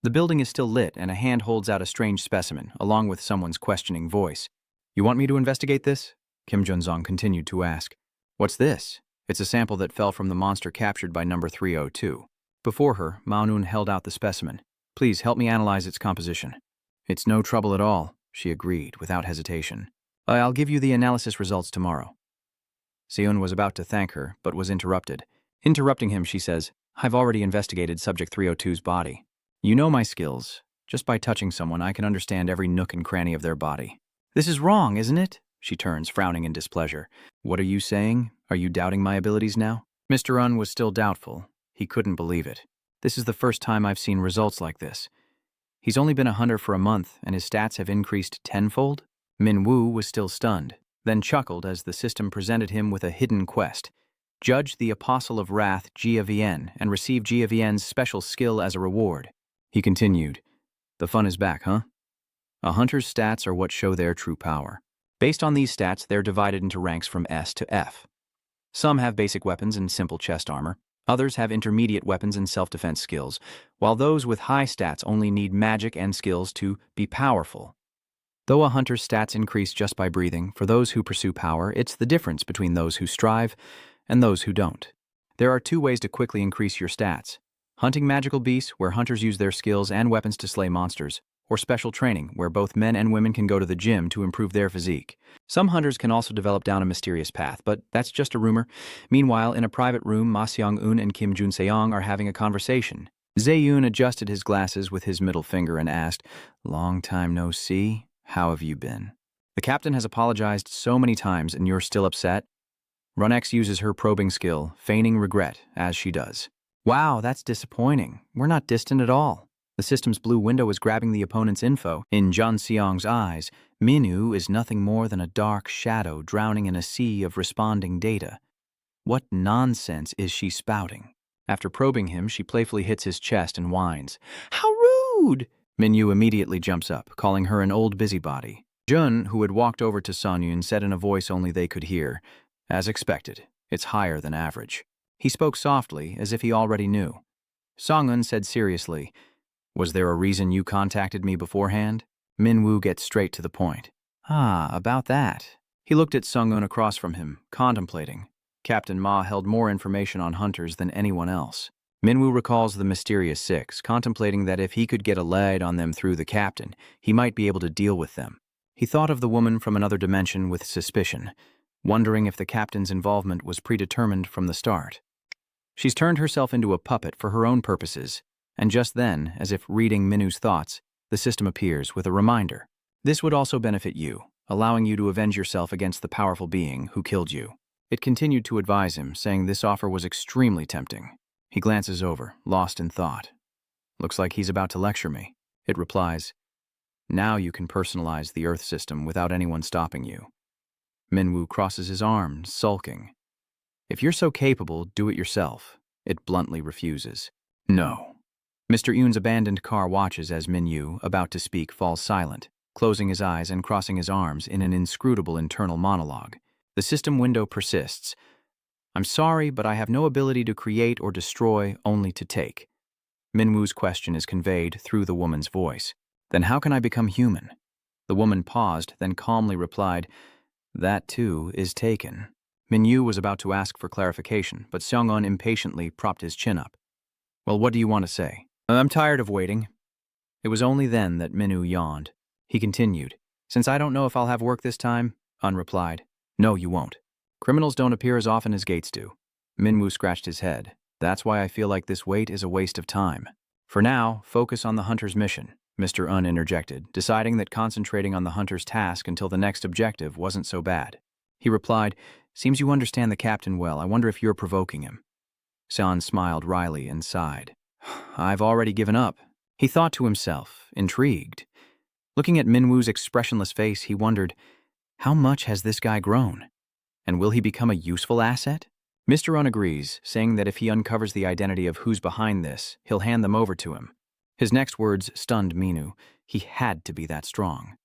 The building is still lit, and a hand holds out a strange specimen, along with someone's questioning voice. You want me to investigate this? Kim Junzong continued to ask. What's this? It's a sample that fell from the monster captured by number 302. Before her, Mao Nun held out the specimen. Please help me analyze its composition. It's no trouble at all, she agreed, without hesitation. I'll give you the analysis results tomorrow. Seon was about to thank her, but was interrupted. Interrupting him, she says, I've already investigated Subject 302's body. You know my skills. Just by touching someone, I can understand every nook and cranny of their body. This is wrong, isn't it? She turns, frowning in displeasure. What are you saying? Are you doubting my abilities now? Mr. Un was still doubtful. He couldn't believe it. This is the first time I've seen results like this. He's only been a hunter for a month, and his stats have increased tenfold? Minwoo was still stunned, then chuckled as the system presented him with a hidden quest. Judge the Apostle of Wrath Jia Vien and receive Jia Vien's special skill as a reward. He continued, The fun is back, huh? A hunter's stats are what show their true power. Based on these stats, they're divided into ranks from S to F. Some have basic weapons and simple chest armor. Others have intermediate weapons and self-defense skills, while those with high stats only need magic and skills to be powerful. Though a hunter's stats increase just by breathing, for those who pursue power, it's the difference between those who strive and those who don't. There are 2 ways to quickly increase your stats. Hunting magical beasts, where hunters use their skills and weapons to slay monsters, or special training, where both men and women can go to the gym to improve their physique. Some hunters can also develop down a mysterious path, but that's just a rumor. Meanwhile, in a private room, Ma Seong-eun and Kim Jun-seong are having a conversation. Zae-yoon adjusted his glasses with his middle finger and asked, Long time no see. How have you been? The captain has apologized so many times and you're still upset? Runex uses her probing skill, feigning regret, as she does. Wow, that's disappointing. We're not distant at all. The system's blue window is grabbing the opponent's info. In Jun Seong's eyes, Minwoo is nothing more than a dark shadow drowning in a sea of responding data. What nonsense is she spouting? After probing him, she playfully hits his chest and whines. How rude! Minwoo immediately jumps up, calling her an old busybody. Jun, who had walked over to Sonyun, said in a voice only they could hear, As expected, it's higher than average. He spoke softly, as if he already knew. Songun said seriously, Was there a reason you contacted me beforehand? Minwoo gets straight to the point. About that. He looked at Sungun across from him, contemplating. Captain Ma held more information on hunters than anyone else. Minwoo recalls the mysterious 6, contemplating that if he could get a lead on them through the captain, he might be able to deal with them. He thought of the woman from another dimension with suspicion, wondering if the captain's involvement was predetermined from the start. She's turned herself into a puppet for her own purposes, and just then, as if reading Minwoo's thoughts, the system appears with a reminder. This would also benefit you, allowing you to avenge yourself against the powerful being who killed you. It continued to advise him, saying this offer was extremely tempting. He glances over, lost in thought. Looks like he's about to lecture me. It replies, Now you can personalize the Earth system without anyone stopping you. Minwoo crosses his arms, sulking. If you're so capable, do it yourself. It bluntly refuses. No. Mr. Yoon's abandoned car watches as Minwoo, about to speak, falls silent, closing his eyes and crossing his arms in an inscrutable internal monologue. The system window persists. I'm sorry, but I have no ability to create or destroy, only to take. Minwoo's question is conveyed through the woman's voice. Then how can I become human? The woman paused, then calmly replied, That too is taken. Minwoo was about to ask for clarification, but Seong-eun impatiently propped his chin up. Well, what do you want to say? I'm tired of waiting. It was only then that Minwoo yawned. He continued, Since I don't know if I'll have work this time, Un replied, No, you won't. Criminals don't appear as often as Gates do. Minwoo scratched his head. That's why I feel like this wait is a waste of time. For now, focus on the hunter's mission. Mr. Un interjected, deciding that concentrating on the hunter's task until the next objective wasn't so bad. He replied, "Seems you understand the captain well. I wonder if you're provoking him." Sean smiled wryly and sighed. "I've already given up," he thought to himself, intrigued. Looking at Minwoo's expressionless face, he wondered, how much has this guy grown? And will he become a useful asset? Mr. Un agrees, saying that if he uncovers the identity of who's behind this, he'll hand them over to him. His next words stunned Minu. He had to be that strong.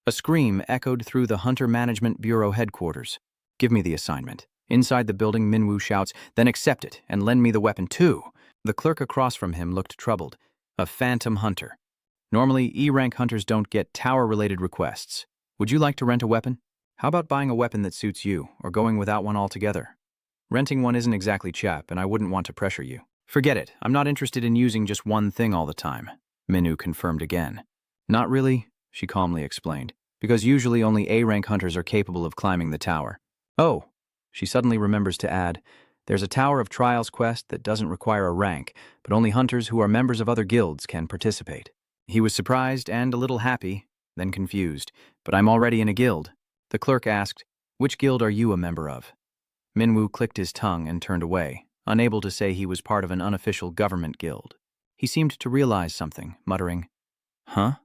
A scream echoed through the Hunter Management Bureau headquarters. "Give me the assignment." Inside the building, Minwoo shouts, "Then accept it, and lend me the weapon too." The clerk across from him looked troubled. A phantom hunter. Normally, E-rank hunters don't get tower-related requests. Would you like to rent a weapon? How about buying a weapon that suits you, or going without one altogether? Renting one isn't exactly cheap, and I wouldn't want to pressure you. Forget it, I'm not interested in using just one thing all the time, Minu confirmed again. Not really, she calmly explained, because usually only A-rank hunters are capable of climbing the tower. Oh, she suddenly remembers to add, there's a Tower of Trials quest that doesn't require a rank, but only hunters who are members of other guilds can participate. He was surprised and a little happy, then confused. But I'm already in a guild. The clerk asked, "Which guild are you a member of?" Minwoo clicked his tongue and turned away, unable to say he was part of an unofficial government guild. He seemed to realize something, muttering, "Huh?"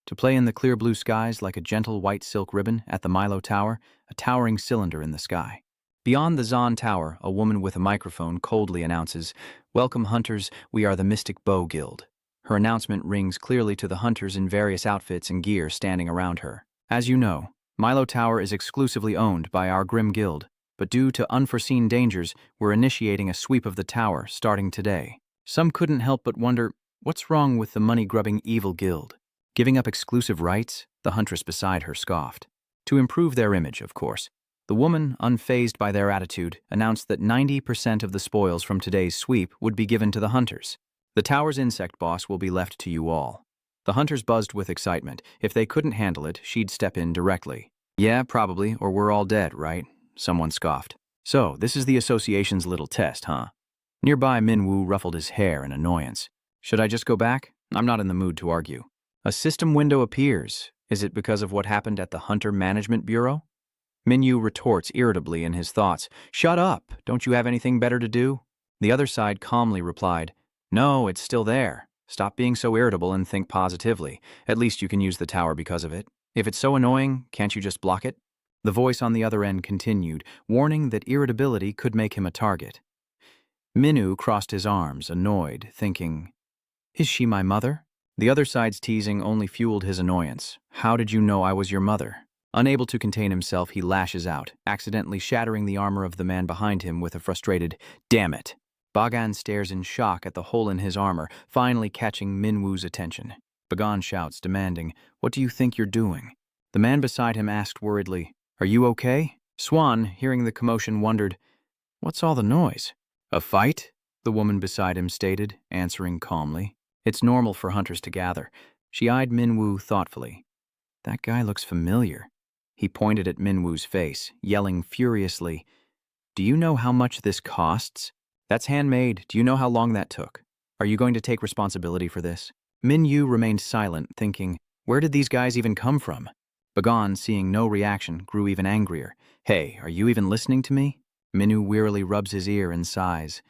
To play in the clear blue skies like a gentle white silk ribbon at the Milo Tower, a towering cylinder in the sky. Beyond the Zon Tower, a woman with a microphone coldly announces, "Welcome, hunters, we are the Mystic Bow Guild." Her announcement rings clearly to the hunters in various outfits and gear standing around her. As you know, Milo Tower is exclusively owned by our Grim Guild, but due to unforeseen dangers, we're initiating a sweep of the tower starting today. Some couldn't help but wonder, what's wrong with the money-grubbing evil guild? Giving up exclusive rights? The huntress beside her scoffed. To improve their image, of course. The woman, unfazed by their attitude, announced that 90% of the spoils from today's sweep would be given to the hunters. The tower's insect boss will be left to you all. The hunters buzzed with excitement. If they couldn't handle it, she'd step in directly. "Yeah, probably, or we're all dead, right?" Someone scoffed. "So, this is the association's little test, huh?" Nearby, Minwoo ruffled his hair in annoyance. "Should I just go back? I'm not in the mood to argue." A system window appears. Is it because of what happened at the Hunter Management Bureau? Minwoo retorts irritably in his thoughts, "Shut up! Don't you have anything better to do?" The other side calmly replied, "No, it's still there. Stop being so irritable and think positively. At least you can use the tower because of it. If it's so annoying, can't you just block it?" The voice on the other end continued, warning that irritability could make him a target. Minwoo crossed his arms, annoyed, thinking, "Is she my mother?" The other side's teasing only fueled his annoyance. "How did you know I was your mother?" Unable to contain himself, he lashes out, accidentally shattering the armor of the man behind him with a frustrated, "Damn it!" Bagan stares in shock at the hole in his armor, finally catching Minwoo's attention. Bagan shouts, demanding, "What do you think you're doing?" The man beside him asked worriedly, "Are you okay?" Swan, hearing the commotion, wondered, "What's all the noise?" "A fight?" the woman beside him stated, answering calmly. "It's normal for hunters to gather." She eyed Minwoo thoughtfully. "That guy looks familiar." He pointed at Minwoo's face, yelling furiously, "Do you know how much this costs? That's handmade. Do you know how long that took? Are you going to take responsibility for this?" Minwoo remained silent, thinking, where did these guys even come from? Bagan, seeing no reaction, grew even angrier. "Hey, are you even listening to me?" Minwoo wearily rubs his ear and sighs.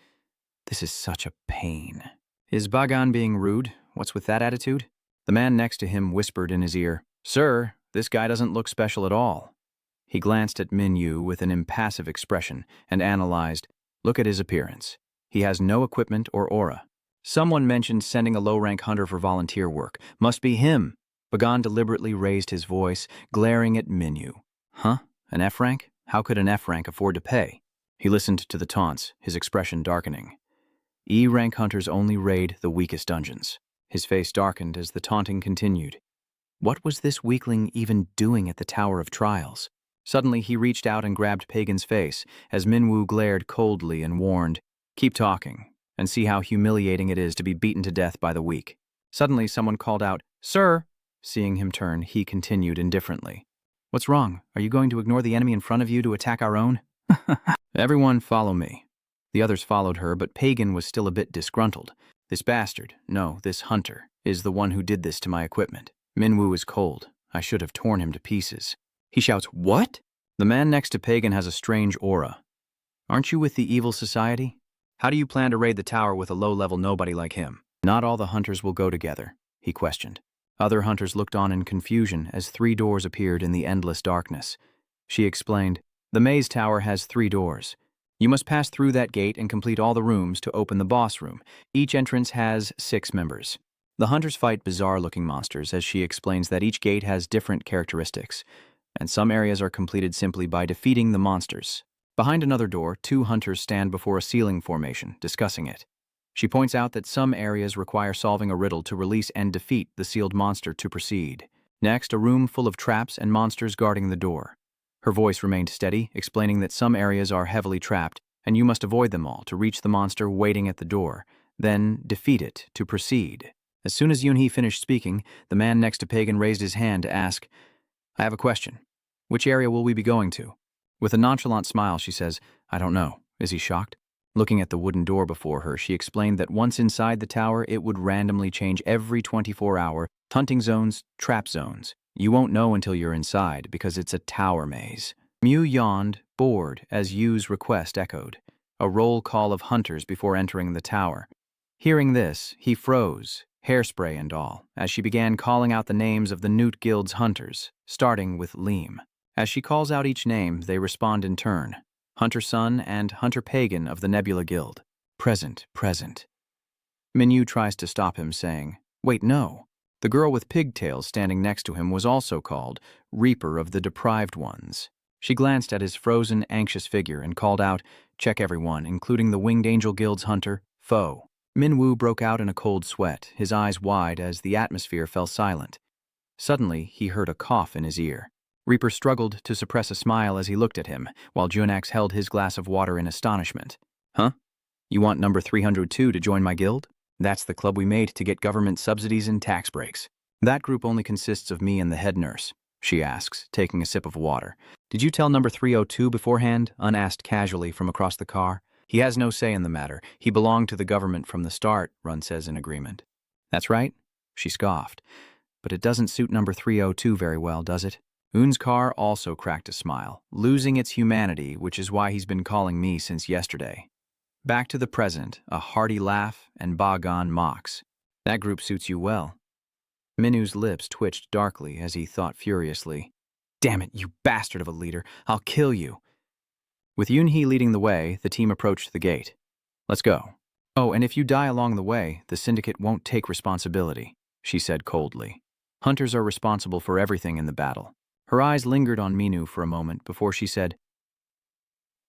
"This is such a pain." Is Bagan being rude? What's with that attitude? The man next to him whispered in his ear, "Sir, this guy doesn't look special at all." He glanced at Minwoo with an impassive expression and analyzed, "Look at his appearance. He has no equipment or aura." Someone mentioned sending a low-rank hunter for volunteer work. Must be him. Bagan deliberately raised his voice, glaring at Minwoo. "Huh? An F-rank? How could an F-rank afford to pay?" He listened to the taunts, his expression darkening. E-rank hunters only raid the weakest dungeons. His face darkened as the taunting continued. What was this weakling even doing at the Tower of Trials? Suddenly he reached out and grabbed Pagan's face as Minwoo glared coldly and warned, "Keep talking, and see how humiliating it is to be beaten to death by the weak." Suddenly someone called out, "Sir!" Seeing him turn, he continued indifferently, "What's wrong? Are you going to ignore the enemy in front of you to attack our own?" "Everyone follow me." The others followed her, but Pagan was still a bit disgruntled. This bastard, no, this hunter, is the one who did this to my equipment. Minwoo is cold. I should have torn him to pieces. He shouts, "What?" The man next to Pagan has a strange aura. Aren't you with the evil society? How do you plan to raid the tower with a low-level nobody like him? Not all the hunters will go together, he questioned. Other hunters looked on in confusion as 3 doors appeared in the endless darkness. She explained, "The maze tower has 3 doors. You must pass through that gate and complete all the rooms to open the boss room. Each entrance has 6 members. The hunters fight bizarre-looking monsters as she explains that each gate has different characteristics, and some areas are completed simply by defeating the monsters. Behind another door, 2 hunters stand before a ceiling formation, discussing it. She points out that some areas require solving a riddle to release and defeat the sealed monster to proceed. Next, a room full of traps and monsters guarding the door. Her voice remained steady, explaining that some areas are heavily trapped, and you must avoid them all to reach the monster waiting at the door, then defeat it to proceed. As soon as Yoonhee finished speaking, the man next to Pagan raised his hand to ask, "I have a question. Which area will we be going to?" With a nonchalant smile, she says, "I don't know." Is he shocked? Looking at the wooden door before her, she explained that once inside the tower, it would randomly change every 24-hour, hunting zones, trap zones. You won't know until you're inside because it's a tower maze. Mew yawned, bored, as Yu's request echoed, a roll call of hunters before entering the tower. Hearing this, he froze, hairspray and all, as she began calling out the names of the Newt Guild's hunters, starting with Leem. As she calls out each name, they respond in turn. Hunter Sun and Hunter Pagan of the Nebula Guild. Present, present. Minyu tries to stop him, saying, "Wait, no." The girl with pigtails standing next to him was also called Reaper of the Deprived Ones. She glanced at his frozen, anxious figure and called out, "Check everyone, including the Winged Angel Guild's hunter, Foe." Minwoo broke out in a cold sweat, his eyes wide as the atmosphere fell silent. Suddenly, he heard a cough in his ear. Reaper struggled to suppress a smile as he looked at him, while Junax held his glass of water in astonishment. "Huh? You want number 302 to join my guild? That's the club we made to get government subsidies and tax breaks." "That group only consists of me and the head nurse," she asks, taking a sip of water. "Did you tell number 302 beforehand?" unasked casually from across the car. "He has no say in the matter. He belonged to the government from the start," Run says in agreement. "That's right," she scoffed. "But it doesn't suit number 302 very well, does it?" Un's car also cracked a smile, losing its humanity, which is why he's been calling me since yesterday. Back to the present, a hearty laugh, and Bagan mocks. "That group suits you well." Minu's lips twitched darkly as he thought furiously, "Damn it, you bastard of a leader, I'll kill you." With Yoonhee leading the way, the team approached the gate. "Let's go." "Oh, and if you die along the way, the syndicate won't take responsibility," she said coldly. "Hunters are responsible for everything in the battle." Her eyes lingered on Minu for a moment before she said,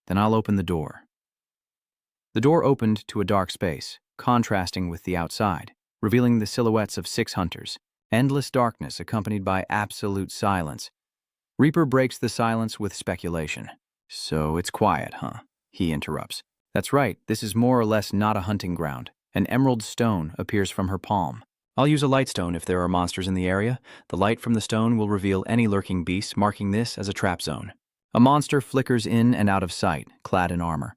"Then I'll open the door." The door opened to a dark space, contrasting with the outside, revealing the silhouettes of 6 hunters. Endless darkness accompanied by absolute silence. Reaper breaks the silence with speculation. "So it's quiet, huh?" he interrupts. "That's right, this is more or less not a hunting ground. An emerald stone appears from her palm. I'll use a light stone if there are monsters in the area. The light from the stone will reveal any lurking beasts, marking this as a trap zone. A monster flickers in and out of sight, clad in armor.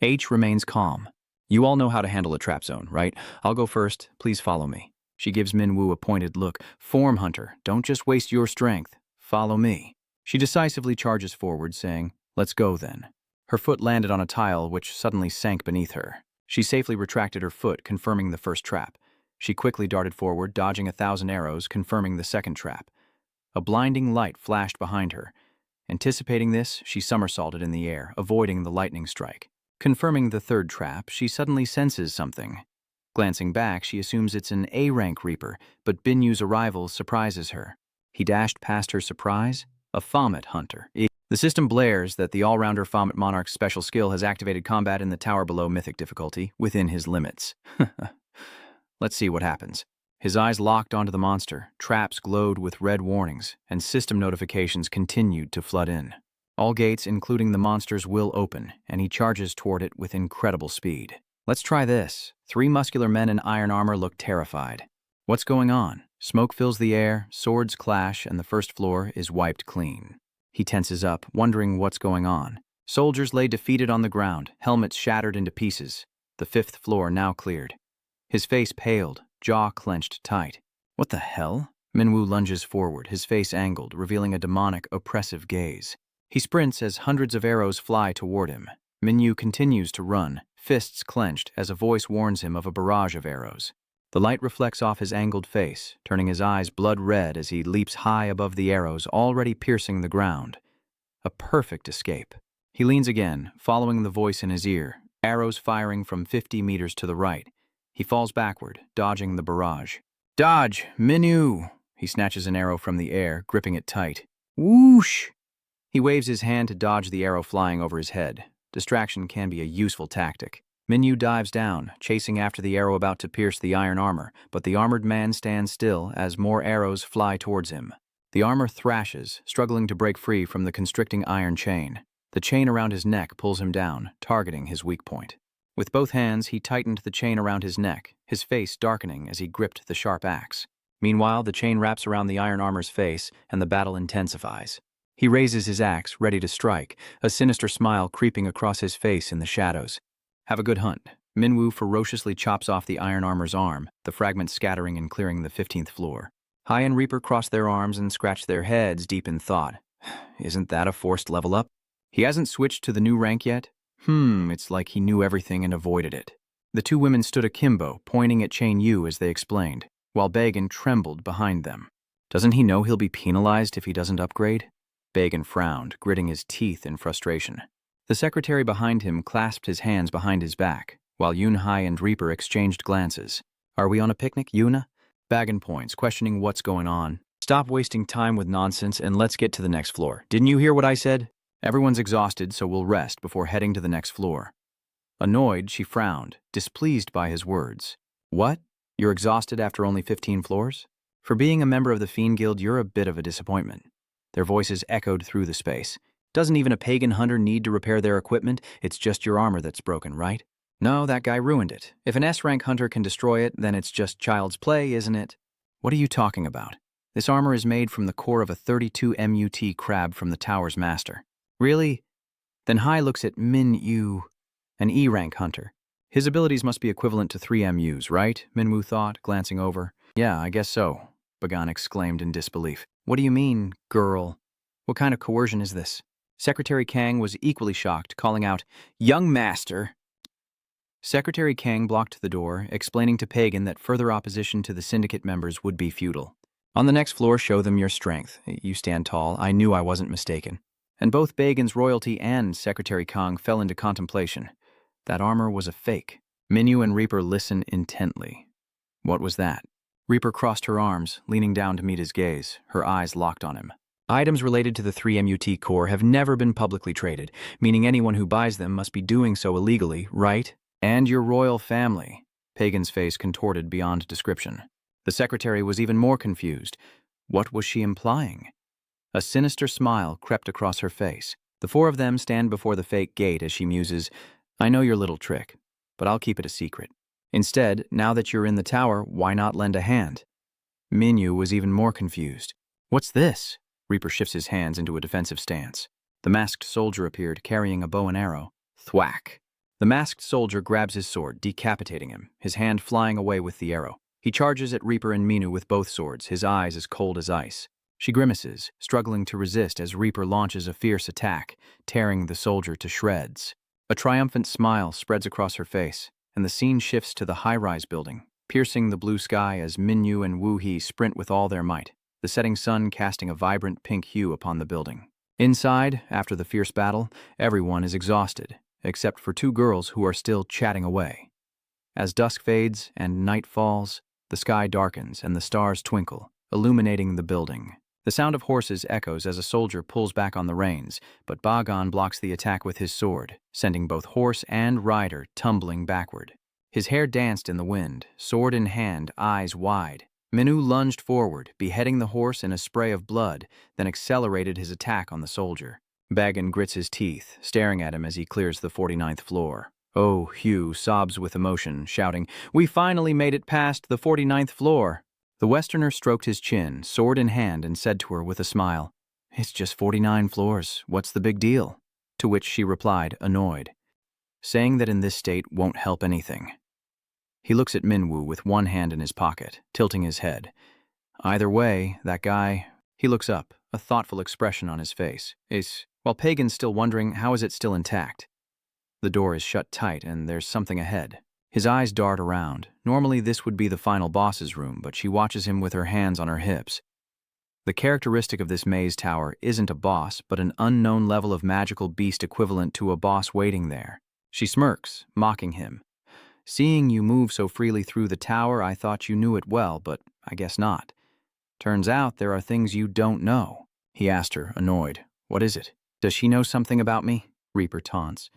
H remains calm. You all know how to handle a trap zone, right? I'll go first. Please follow me." She gives Minwoo a pointed look. "Form hunter, don't just waste your strength. Follow me." She decisively charges forward, saying, "Let's go then." Her foot landed on a tile which suddenly sank beneath her. She safely retracted her foot, confirming the first trap. She quickly darted forward, dodging 1,000 arrows, confirming the second trap. A blinding light flashed behind her. Anticipating this, she somersaulted in the air, avoiding the lightning strike. Confirming the third trap, she suddenly senses something. Glancing back, she assumes it's an A-rank Reaper, but Binyu's arrival surprises her. He dashed past her surprise, a Fomet hunter. The system blares that the all-rounder Fomet Monarch's special skill has activated combat in the tower below mythic difficulty, within his limits. Let's see what happens. His eyes locked onto the monster, traps glowed with red warnings, and system notifications continued to flood in. All gates, including the monster's, will open, and he charges toward it with incredible speed. Let's try this. 3 muscular men in iron armor look terrified. What's going on? Smoke fills the air, swords clash, and the first floor is wiped clean. He tenses up, wondering what's going on. Soldiers lay defeated on the ground, helmets shattered into pieces. The 5th floor now cleared. His face paled, jaw clenched tight. What the hell? Minwoo lunges forward, his face angled, revealing a demonic, oppressive gaze. He sprints as hundreds of arrows fly toward him. Minwoo continues to run, fists clenched as a voice warns him of a barrage of arrows. The light reflects off his angled face, turning his eyes blood red as he leaps high above the arrows already piercing the ground. A perfect escape. He leans again, following the voice in his ear, arrows firing from 50 meters to the right. He falls backward, dodging the barrage. Dodge, Minwoo! He snatches an arrow from the air, gripping it tight. Whoosh! He waves his hand to dodge the arrow flying over his head. Distraction can be a useful tactic. Minwoo dives down, chasing after the arrow about to pierce the iron armor, but the armored man stands still as more arrows fly towards him. The armor thrashes, struggling to break free from the constricting iron chain. The chain around his neck pulls him down, targeting his weak point. With both hands, he tightened the chain around his neck, his face darkening as he gripped the sharp axe. Meanwhile, the chain wraps around the iron armor's face, and the battle intensifies. He raises his axe, ready to strike, a sinister smile creeping across his face in the shadows. Have a good hunt. Minwoo ferociously chops off the iron armor's arm, the fragments scattering and clearing the 15th floor. Hai and Reaper cross their arms and scratch their heads deep in thought. Isn't that a forced level up? He hasn't switched to the new rank yet? It's like he knew everything and avoided it. The two women stood akimbo, pointing at Chain Yu as they explained, while Bagan trembled behind them. Doesn't he know he'll be penalized if he doesn't upgrade? Bagan frowned, gritting his teeth in frustration. The secretary behind him clasped his hands behind his back, while Yun Hai and Reaper exchanged glances. Are we on a picnic, Yuna? Bagan points, questioning what's going on. Stop wasting time with nonsense and let's get to the next floor. Didn't you hear what I said? Everyone's exhausted, so we'll rest before heading to the next floor. Annoyed, she frowned, displeased by his words. What? You're exhausted after only 15 floors? For being a member of the Fiend Guild, you're a bit of a disappointment. Their voices echoed through the space. Doesn't even a pagan hunter need to repair their equipment? It's just your armor that's broken, right? No, that guy ruined it. If an S-rank hunter can destroy it, then it's just child's play, isn't it? What are you talking about? This armor is made from the core of a 32 MUT crab from the tower's master. Really? Then Hai looks at Minwoo, an E-rank hunter. His abilities must be equivalent to 3 MUs, right? Minwoo thought, glancing over. Yeah, I guess so, Bagan exclaimed in disbelief. What do you mean, girl? What kind of coercion is this? Secretary Kang was equally shocked, calling out, Young master! Secretary Kang blocked the door, explaining to Pagan that further opposition to the syndicate members would be futile. On the next floor, show them your strength. You stand tall. I knew I wasn't mistaken. And both Bagan's royalty and Secretary Kang fell into contemplation. That armor was a fake. Minwoo and Reaper listened intently. What was that? Reaper crossed her arms, leaning down to meet his gaze, her eyes locked on him. Items related to the 3 MUT core have never been publicly traded, meaning anyone who buys them must be doing so illegally, right? And your royal family. Pagan's face contorted beyond description. The secretary was even more confused. What was she implying? A sinister smile crept across her face. The four of them stand before the fake gate as she muses, I know your little trick, but I'll keep it a secret. Instead, now that you're in the tower, why not lend a hand? Minwoo was even more confused. What's this? Reaper shifts his hands into a defensive stance. The masked soldier appeared, carrying a bow and arrow. Thwack. The masked soldier grabs his sword, decapitating him, his hand flying away with the arrow. He charges at Reaper and Minwoo with both swords, his eyes as cold as ice. She grimaces, struggling to resist as Reaper launches a fierce attack, tearing the soldier to shreds. A triumphant smile spreads across her face, and the scene shifts to the high-rise building, piercing the blue sky as Minwoo and Woo-hee sprint with all their might, the setting sun casting a vibrant pink hue upon the building. Inside, after the fierce battle, everyone is exhausted, except for two girls who are still chatting away. As dusk fades and night falls, the sky darkens and the stars twinkle, illuminating the building. The sound of horses echoes as a soldier pulls back on the reins, but Bagan blocks the attack with his sword, sending both horse and rider tumbling backward. His hair danced in the wind, sword in hand, eyes wide. Minwoo lunged forward, beheading the horse in a spray of blood, then accelerated his attack on the soldier. Bagan grits his teeth, staring at him as he clears the 49th floor. Oh, Hugh sobs with emotion, shouting, We finally made it past the 49th floor. The Westerner stroked his chin, sword in hand, and said to her with a smile, It's just 49 floors. What's the big deal? To which she replied, annoyed, saying that in this state won't help anything. He looks at Minwoo with one hand in his pocket, tilting his head. Either way, that guy... He looks up, a thoughtful expression on his face. While Pagan's still wondering how is it still intact. The door is shut tight and there's something ahead. His eyes dart around. Normally this would be the final boss's room, but she watches him with her hands on her hips. The characteristic of this maze tower isn't a boss, but an unknown level of magical beast equivalent to a boss waiting there. She smirks, mocking him. Seeing you move so freely through the tower, I thought you knew it well, but I guess not. Turns out there are things you don't know. He asked her, annoyed. What is it? Does she know something about me? Reaper taunts.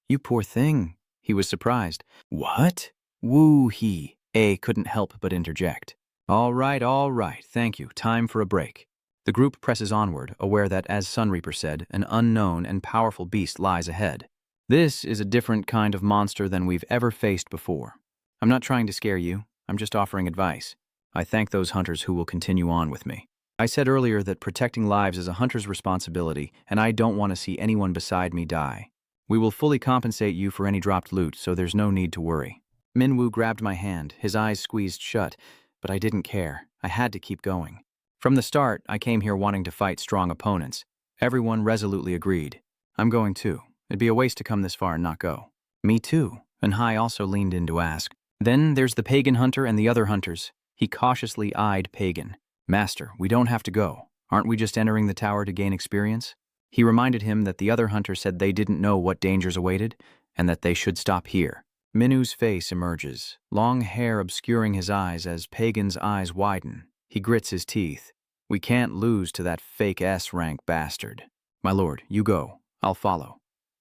You poor thing. He was surprised. What? Woo he. A couldn't help but interject. All right, thank you. Time for a break. The group presses onward, aware that, as Sunreaper said, an unknown and powerful beast lies ahead. This is a different kind of monster than we've ever faced before. I'm not trying to scare you. I'm just offering advice. I thank those hunters who will continue on with me. I said earlier that protecting lives is a hunter's responsibility, and I don't want to see anyone beside me die. We will fully compensate you for any dropped loot, so there's no need to worry. Minwoo grabbed my hand, his eyes squeezed shut, but I didn't care. I had to keep going. From the start, I came here wanting to fight strong opponents. Everyone resolutely agreed. I'm going too. It'd be a waste to come this far and not go. Me too. And Hai also leaned in to ask. Then there's the pagan hunter and the other hunters. He cautiously eyed Pagan. Master, we don't have to go. Aren't we just entering the tower to gain experience? He reminded him that the other hunter said they didn't know what dangers awaited, and that they should stop here. Minu's face emerges, long hair obscuring his eyes as Pagan's eyes widen. He grits his teeth. We can't lose to that fake S-rank bastard. My lord, you go. I'll follow.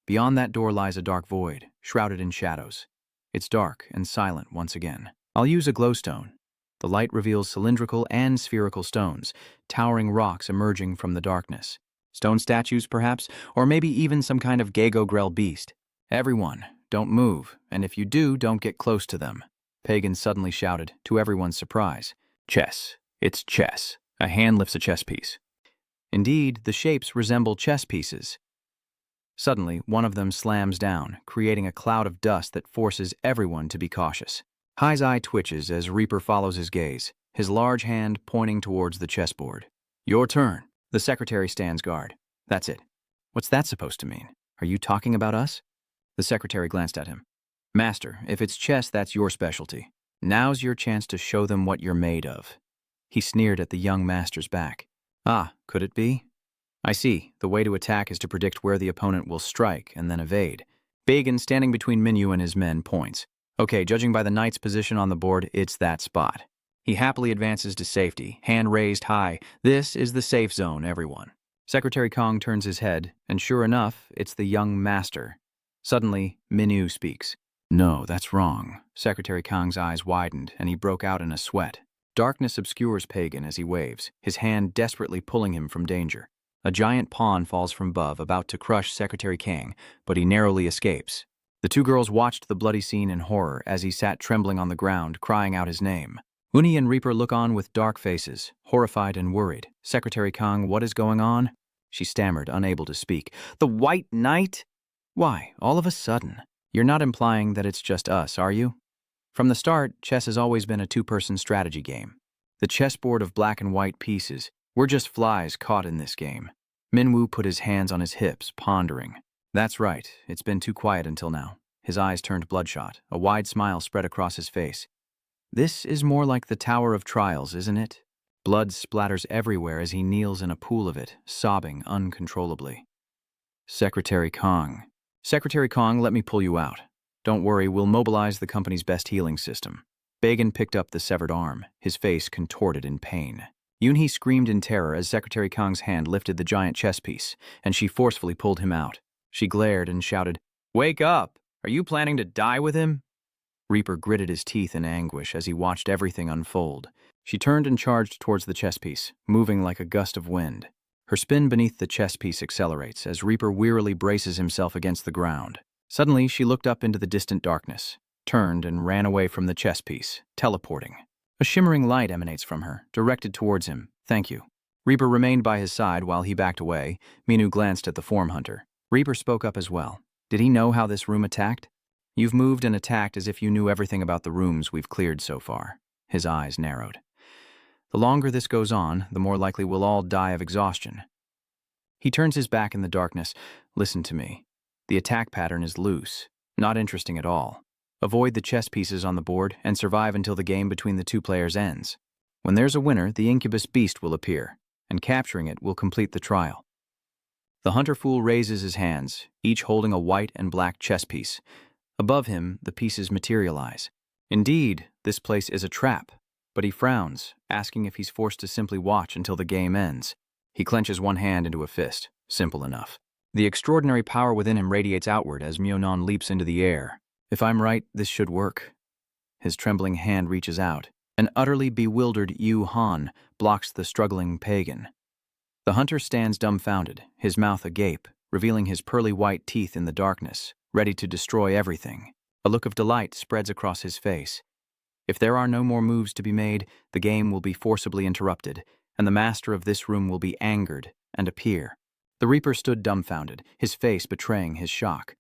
Beyond that door lies a dark void, shrouded in shadows. It's dark and silent once again. I'll use a glowstone. The light reveals cylindrical and spherical stones, towering rocks emerging from the darkness. Stone statues, perhaps, or maybe even some kind of Gago-Grell beast. Everyone, don't move, and if you do, don't get close to them. Pagan suddenly shouted, to everyone's surprise. Chess. It's chess. A hand lifts a chess piece. Indeed, the shapes resemble chess pieces. Suddenly, one of them slams down, creating a cloud of dust that forces everyone to be cautious. Hai's eye twitches as Reaper follows his gaze, his large hand pointing towards the chessboard. Your turn. The secretary stands guard. That's it. What's that supposed to mean? Are you talking about us? The secretary glanced at him. Master, if it's chess, that's your specialty. Now's your chance to show them what you're made of. He sneered at the young master's back. Ah, could it be? I see. The way to attack is to predict where the opponent will strike and then evade. Pagan, standing between Minyu and his men, points. Okay, judging by the knight's position on the board, it's that spot. He happily advances to safety, hand raised high. This is the safe zone, everyone. Secretary Kong turns his head, and sure enough, it's the young master. Suddenly, Minyu speaks. No, that's wrong. Secretary Kong's eyes widened, and he broke out in a sweat. Darkness obscures Pagan as he waves, his hand desperately pulling him from danger. A giant pawn falls from above, about to crush Secretary Kang, but he narrowly escapes. The two girls watched the bloody scene in horror as he sat trembling on the ground, crying out his name. Uni and Reaper look on with dark faces, horrified and worried. Secretary Kang, what is going on? She stammered, unable to speak. The White Knight? Why, all of a sudden? You're not implying that it's just us, are you? From the start, chess has always been a two-person strategy game. The chessboard of black and white pieces. We're just flies caught in this game. Minwoo put his hands on his hips, pondering. That's right, it's been too quiet until now. His eyes turned bloodshot. A wide smile spread across his face. This is more like the Tower of Trials, isn't it? Blood splatters everywhere as he kneels in a pool of it, sobbing uncontrollably. Secretary Kong. Secretary Kong, let me pull you out. Don't worry, we'll mobilize the company's best healing system. Bagan picked up the severed arm, his face contorted in pain. Yoonhee screamed in terror as Secretary Kong's hand lifted the giant chess piece, and she forcefully pulled him out. She glared and shouted, Wake up! Are you planning to die with him? Reaper gritted his teeth in anguish as he watched everything unfold. She turned and charged towards the chess piece, moving like a gust of wind. Her spin beneath the chess piece accelerates as Reaper wearily braces himself against the ground. Suddenly, she looked up into the distant darkness, turned and ran away from the chess piece, teleporting. A shimmering light emanates from her, directed towards him. Thank you. Reaper remained by his side while he backed away. Minu glanced at the form hunter. Reaper spoke up as well. Did he know how this room attacked? You've moved and attacked as if you knew everything about the rooms we've cleared so far. His eyes narrowed. The longer this goes on, the more likely we'll all die of exhaustion. He turns his back in the darkness. Listen to me. The attack pattern is loose, not interesting at all. Avoid the chess pieces on the board and survive until the game between the two players ends. When there's a winner, the incubus beast will appear, and capturing it will complete the trial. The hunter fool raises his hands, each holding a white and black chess piece. Above him, the pieces materialize. Indeed, this place is a trap, but he frowns, asking if he's forced to simply watch until the game ends. He clenches one hand into a fist. Simple enough. The extraordinary power within him radiates outward as Myonon leaps into the air. If I'm right, this should work. His trembling hand reaches out. An utterly bewildered Yu Han blocks the struggling pagan. The hunter stands dumbfounded, his mouth agape, revealing his pearly white teeth in the darkness, ready to destroy everything. A look of delight spreads across his face. If there are no more moves to be made, the game will be forcibly interrupted, and the master of this room will be angered and appear. The Reaper stood dumbfounded, his face betraying his shock.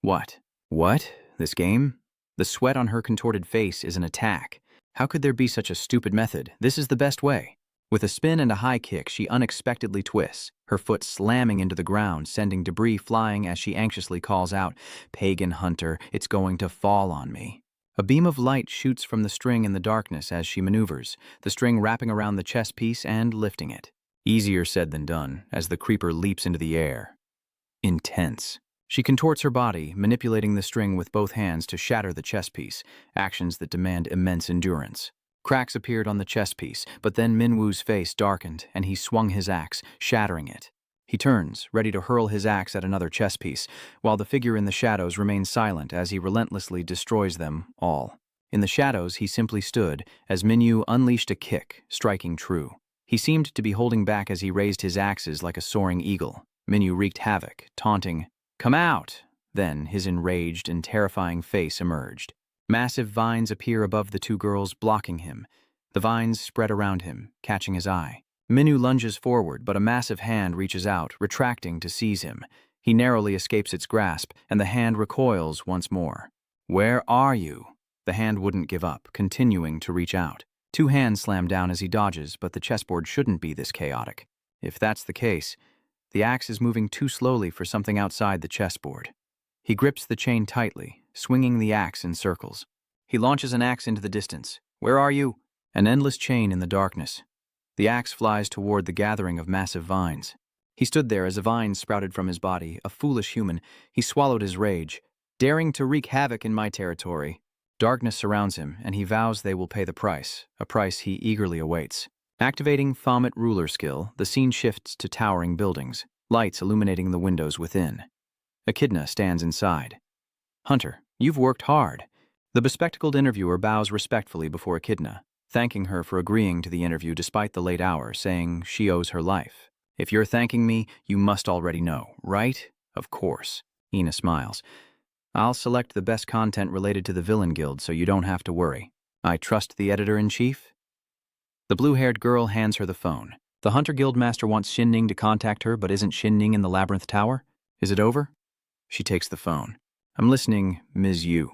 What? What? This game? The sweat on her contorted face is an attack. How could there be such a stupid method? This is the best way. With a spin and a high kick, she unexpectedly twists, her foot slamming into the ground, sending debris flying as she anxiously calls out, "Pagan hunter, it's going to fall on me." A beam of light shoots from the string in the darkness as she maneuvers, the string wrapping around the chess piece and lifting it. Easier said than done, as the creeper leaps into the air. Intense. She contorts her body, manipulating the string with both hands to shatter the chess piece, actions that demand immense endurance. Cracks appeared on the chess piece, but then Minwoo's face darkened, and he swung his axe, shattering it. He turns, ready to hurl his axe at another chess piece, while the figure in the shadows remains silent as he relentlessly destroys them all. In the shadows, he simply stood, as Minwu unleashed a kick, striking true. He seemed to be holding back as he raised his axes like a soaring eagle. Minwu wreaked havoc, taunting, "Come out!" Then his enraged and terrifying face emerged. Massive vines appear above the two girls, blocking him. The vines spread around him, catching his eye. Minwu lunges forward, but a massive hand reaches out, retracting to seize him. He narrowly escapes its grasp, and the hand recoils once more. "Where are you?" The hand wouldn't give up, continuing to reach out. Two hands slam down as he dodges, but the chessboard shouldn't be this chaotic. If that's the case, the axe is moving too slowly for something outside the chessboard. He grips the chain tightly, swinging the axe in circles. He launches an axe into the distance. "Where are you?" An endless chain in the darkness. The axe flies toward the gathering of massive vines. He stood there as a vine sprouted from his body, a foolish human. He swallowed his rage. "Daring to wreak havoc in my territory." Darkness surrounds him, and he vows they will pay the price, a price he eagerly awaits. Activating Thaumet ruler skill, the scene shifts to towering buildings, lights illuminating the windows within. Echidna stands inside. "Hunter, you've worked hard." The bespectacled interviewer bows respectfully before Echidna, thanking her for agreeing to the interview despite the late hour, saying she owes her life. "If you're thanking me, you must already know, right?" "Of course." Ina smiles. "I'll select the best content related to the Villain Guild so you don't have to worry. I trust the editor-in-chief?" The blue-haired girl hands her the phone. "The Hunter Guild Master wants Shinning to contact her, but isn't Shinning in the Labyrinth Tower? Is it over?" She takes the phone. "I'm listening, Ms. Yu.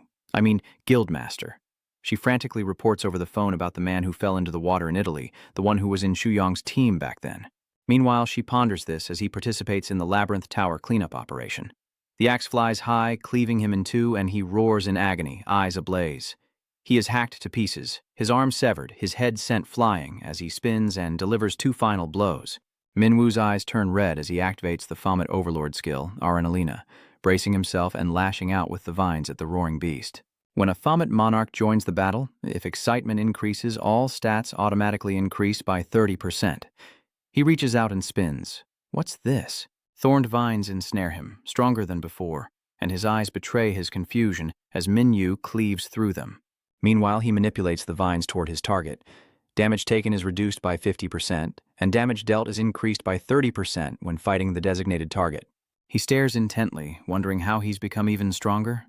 Guildmaster." She frantically reports over the phone about the man who fell into the water in Italy, the one who was in Shu Yong's team back then. Meanwhile, she ponders this as he participates in the Labyrinth Tower cleanup operation. The axe flies high, cleaving him in two, and he roars in agony, eyes ablaze. He is hacked to pieces, his arm severed, his head sent flying as he spins and delivers two final blows. Minwoo's eyes turn red as he activates the Thaumet Overlord skill, Aranalina, bracing himself and lashing out with the vines at the roaring beast. When a Thaumet monarch joins the battle, if excitement increases, all stats automatically increase by 30%. He reaches out and spins. What's this? Thorned vines ensnare him, stronger than before, and his eyes betray his confusion as Minwu cleaves through them. Meanwhile, he manipulates the vines toward his target. Damage taken is reduced by 50%, and damage dealt is increased by 30% when fighting the designated target. He stares intently, wondering how he's become even stronger.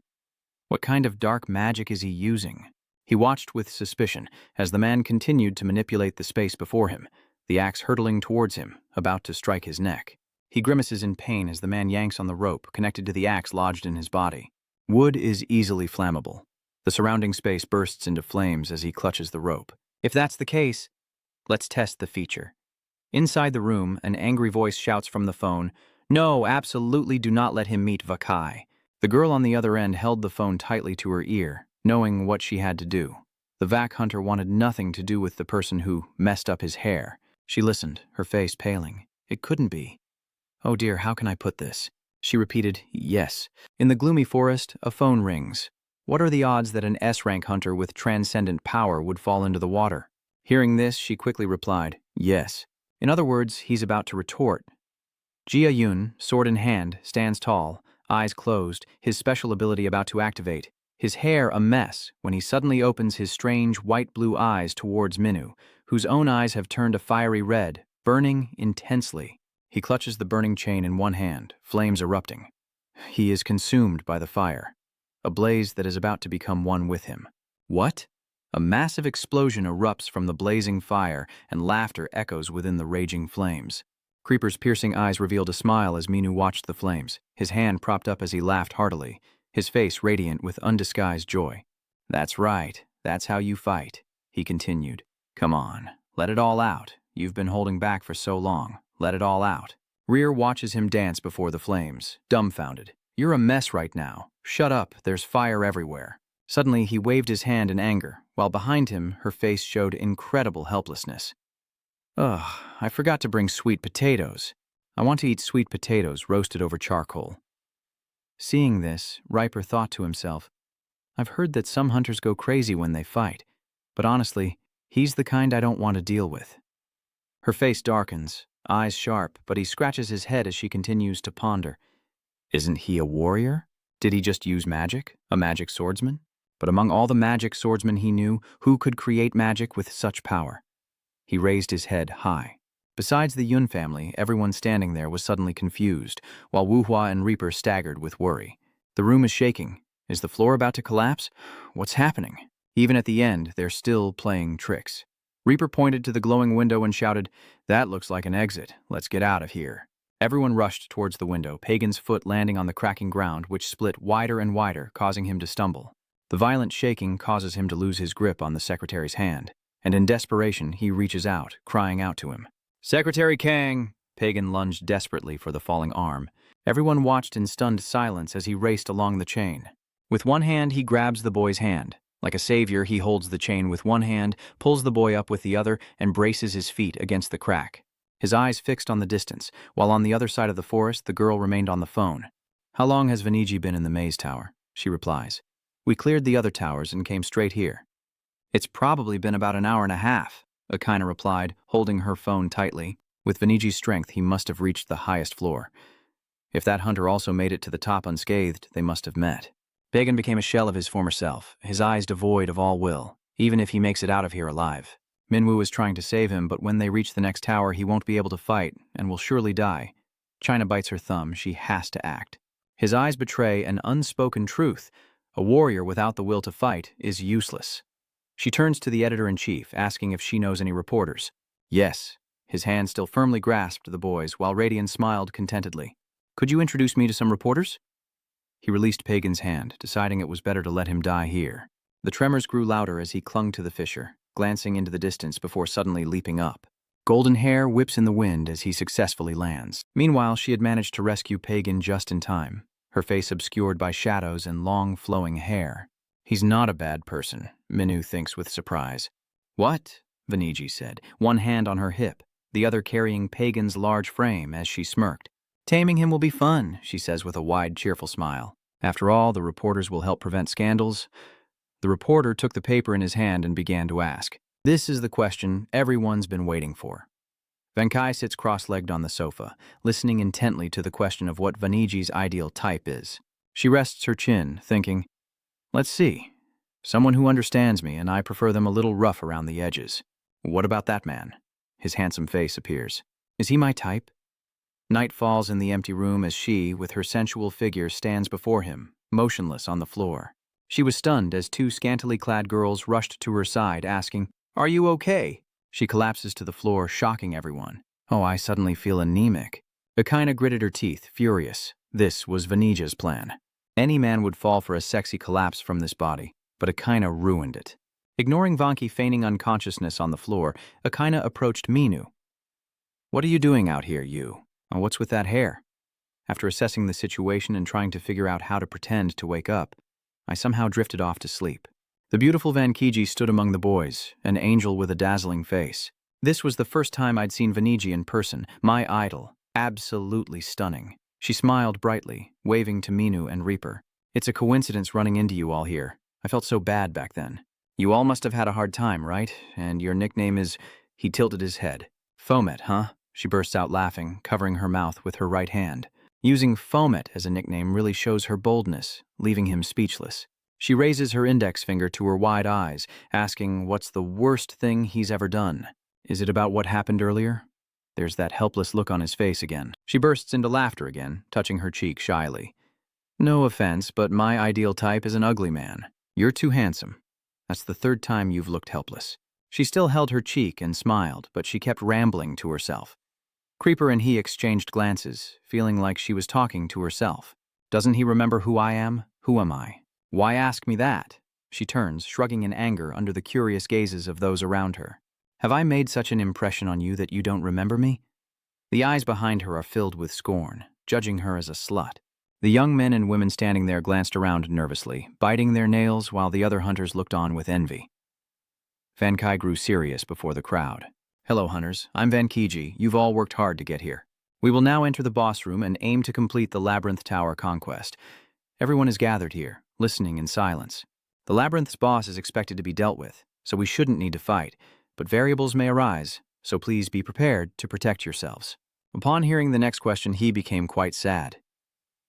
What kind of dark magic is he using? He watched with suspicion as the man continued to manipulate the space before him, the axe hurtling towards him, about to strike his neck. He grimaces in pain as the man yanks on the rope connected to the axe lodged in his body. Wood is easily flammable. The surrounding space bursts into flames as he clutches the rope. If that's the case, let's test the feature. Inside the room, an angry voice shouts from the phone, "No, absolutely do not let him meet Vakai." The girl on the other end held the phone tightly to her ear, knowing what she had to do. The vac hunter wanted nothing to do with the person who messed up his hair. She listened, her face paling. It couldn't be. "Oh dear, how can I put this?" She repeated, "Yes." In the gloomy forest, a phone rings. What are the odds that an S-rank hunter with transcendent power would fall into the water? Hearing this, she quickly replied, "Yes." In other words, he's about to retort. Jia Yun, sword in hand, stands tall, eyes closed, his special ability about to activate. His hair a mess when he suddenly opens his strange white-blue eyes towards Minhu, whose own eyes have turned a fiery red, burning intensely. He clutches the burning chain in one hand, flames erupting. He is consumed by the fire, a blaze that is about to become one with him. What? A massive explosion erupts from the blazing fire, and laughter echoes within the raging flames. Creeper's piercing eyes revealed a smile as Minhu watched the flames, his hand propped up as he laughed heartily, his face radiant with undisguised joy. "That's right, that's how you fight," he continued. "Come on, let it all out. You've been holding back for so long. Let it all out." Rear watches him dance before the flames, dumbfounded. "You're a mess right now. Shut up, there's fire everywhere." Suddenly, he waved his hand in anger, while behind him, her face showed incredible helplessness. "Ugh, I forgot to bring sweet potatoes. I want to eat sweet potatoes roasted over charcoal." Seeing this, Riper thought to himself, "I've heard that some hunters go crazy when they fight, but honestly, he's the kind I don't want to deal with." Her face darkens, eyes sharp, but he scratches his head as she continues to ponder. Isn't he a warrior? Did he just use magic? A magic swordsman? But among all the magic swordsmen he knew, who could create magic with such power? He raised his head high. Besides the Yun family, everyone standing there was suddenly confused, while Wuhua and Reaper staggered with worry. The room is shaking. Is the floor about to collapse? What's happening? Even at the end, they're still playing tricks. Reaper pointed to the glowing window and shouted, "That looks like an exit. Let's get out of here." Everyone rushed towards the window, Pagan's foot landing on the cracking ground, which split wider and wider, causing him to stumble. The violent shaking causes him to lose his grip on the secretary's hand, and in desperation, he reaches out, crying out to him. "Secretary Kang!" Pagan lunged desperately for the falling arm. Everyone watched in stunned silence as he raced along the chain. With one hand, he grabs the boy's hand. Like a savior, he holds the chain with one hand, pulls the boy up with the other, and braces his feet against the crack. His eyes fixed on the distance, while on the other side of the forest, the girl remained on the phone. "How long has Vaniji been in the maze tower?" She replies. "We cleared the other towers and came straight here." "It's probably been about an hour and a half," Akaina replied, holding her phone tightly. With Vaniji's strength, he must have reached the highest floor. If that hunter also made it to the top unscathed, they must have met. Pagan became a shell of his former self, his eyes devoid of all will, even if he makes it out of here alive. Minwu is trying to save him, but when they reach the next tower, he won't be able to fight and will surely die. China bites her thumb. She has to act. His eyes betray an unspoken truth. A warrior without the will to fight is useless. She turns to the editor-in-chief, asking if she knows any reporters. "Yes." His hand still firmly grasped the boy's, while Radian smiled contentedly. "Could you introduce me to some reporters?" He released Pagan's hand, deciding it was better to let him die here. The tremors grew louder as he clung to the fissure, glancing into the distance before suddenly leaping up. Golden hair whips in the wind as he successfully lands. Meanwhile, she had managed to rescue Pagan just in time, her face obscured by shadows and long flowing hair. "He's not a bad person," Minhu thinks with surprise. "What?" Vaniji said, one hand on her hip, the other carrying Pagan's large frame as she smirked. "Taming him will be fun," she says with a wide, cheerful smile. "After all, the reporters will help prevent scandals." The reporter took the paper in his hand and began to ask. This is the question everyone's been waiting for. Vankai sits cross-legged on the sofa, listening intently to the question of what Vaniji's ideal type is. She rests her chin, thinking, "Let's see. Someone who understands me, and I prefer them a little rough around the edges. What about that man?" His handsome face appears. "Is he my type?" Night falls in the empty room as she, with her sensual figure, stands before him, motionless on the floor. She was stunned as two scantily clad girls rushed to her side, asking, "Are you okay?" She collapses to the floor, shocking everyone. "Oh, I suddenly feel anemic." Akaina gritted her teeth, furious. This was Vanija's plan. Any man would fall for a sexy collapse from this body, but Akaina ruined it. Ignoring Vanki feigning unconsciousness on the floor, Akaina approached Minu. "What are you doing out here, you? And what's with that hair?" After assessing the situation and trying to figure out how to pretend to wake up, I somehow drifted off to sleep. The beautiful Vankiji stood among the boys, an angel with a dazzling face. This was the first time I'd seen Vaniji in person, my idol, absolutely stunning. She smiled brightly, waving to Minu and Reaper. "It's a coincidence running into you all here. I felt so bad back then. You all must have had a hard time, right? And your nickname is—" He tilted his head. "Fomet, huh?" She burst out laughing, covering her mouth with her right hand. Using Fomet as a nickname really shows her boldness, leaving him speechless. She raises her index finger to her wide eyes, asking what's the worst thing he's ever done. Is it about what happened earlier? There's that helpless look on his face again. She bursts into laughter again, touching her cheek shyly. "No offense, but my ideal type is an ugly man. You're too handsome. That's the third time you've looked helpless." She still held her cheek and smiled, but she kept rambling to herself. Creeper and he exchanged glances, feeling like she was talking to herself. "Doesn't he remember who I am? Who am I? Why ask me that?" She turns, shrugging in anger under the curious gazes of those around her. "Have I made such an impression on you that you don't remember me?" The eyes behind her are filled with scorn, judging her as a slut. The young men and women standing there glanced around nervously, biting their nails while the other hunters looked on with envy. Vankai grew serious before the crowd. "Hello, hunters. I'm Vankiji. You've all worked hard to get here. We will now enter the boss room and aim to complete the Labyrinth Tower conquest. Everyone is gathered here, listening in silence. The Labyrinth's boss is expected to be dealt with, so we shouldn't need to fight, but variables may arise, so please be prepared to protect yourselves." Upon hearing the next question, he became quite sad.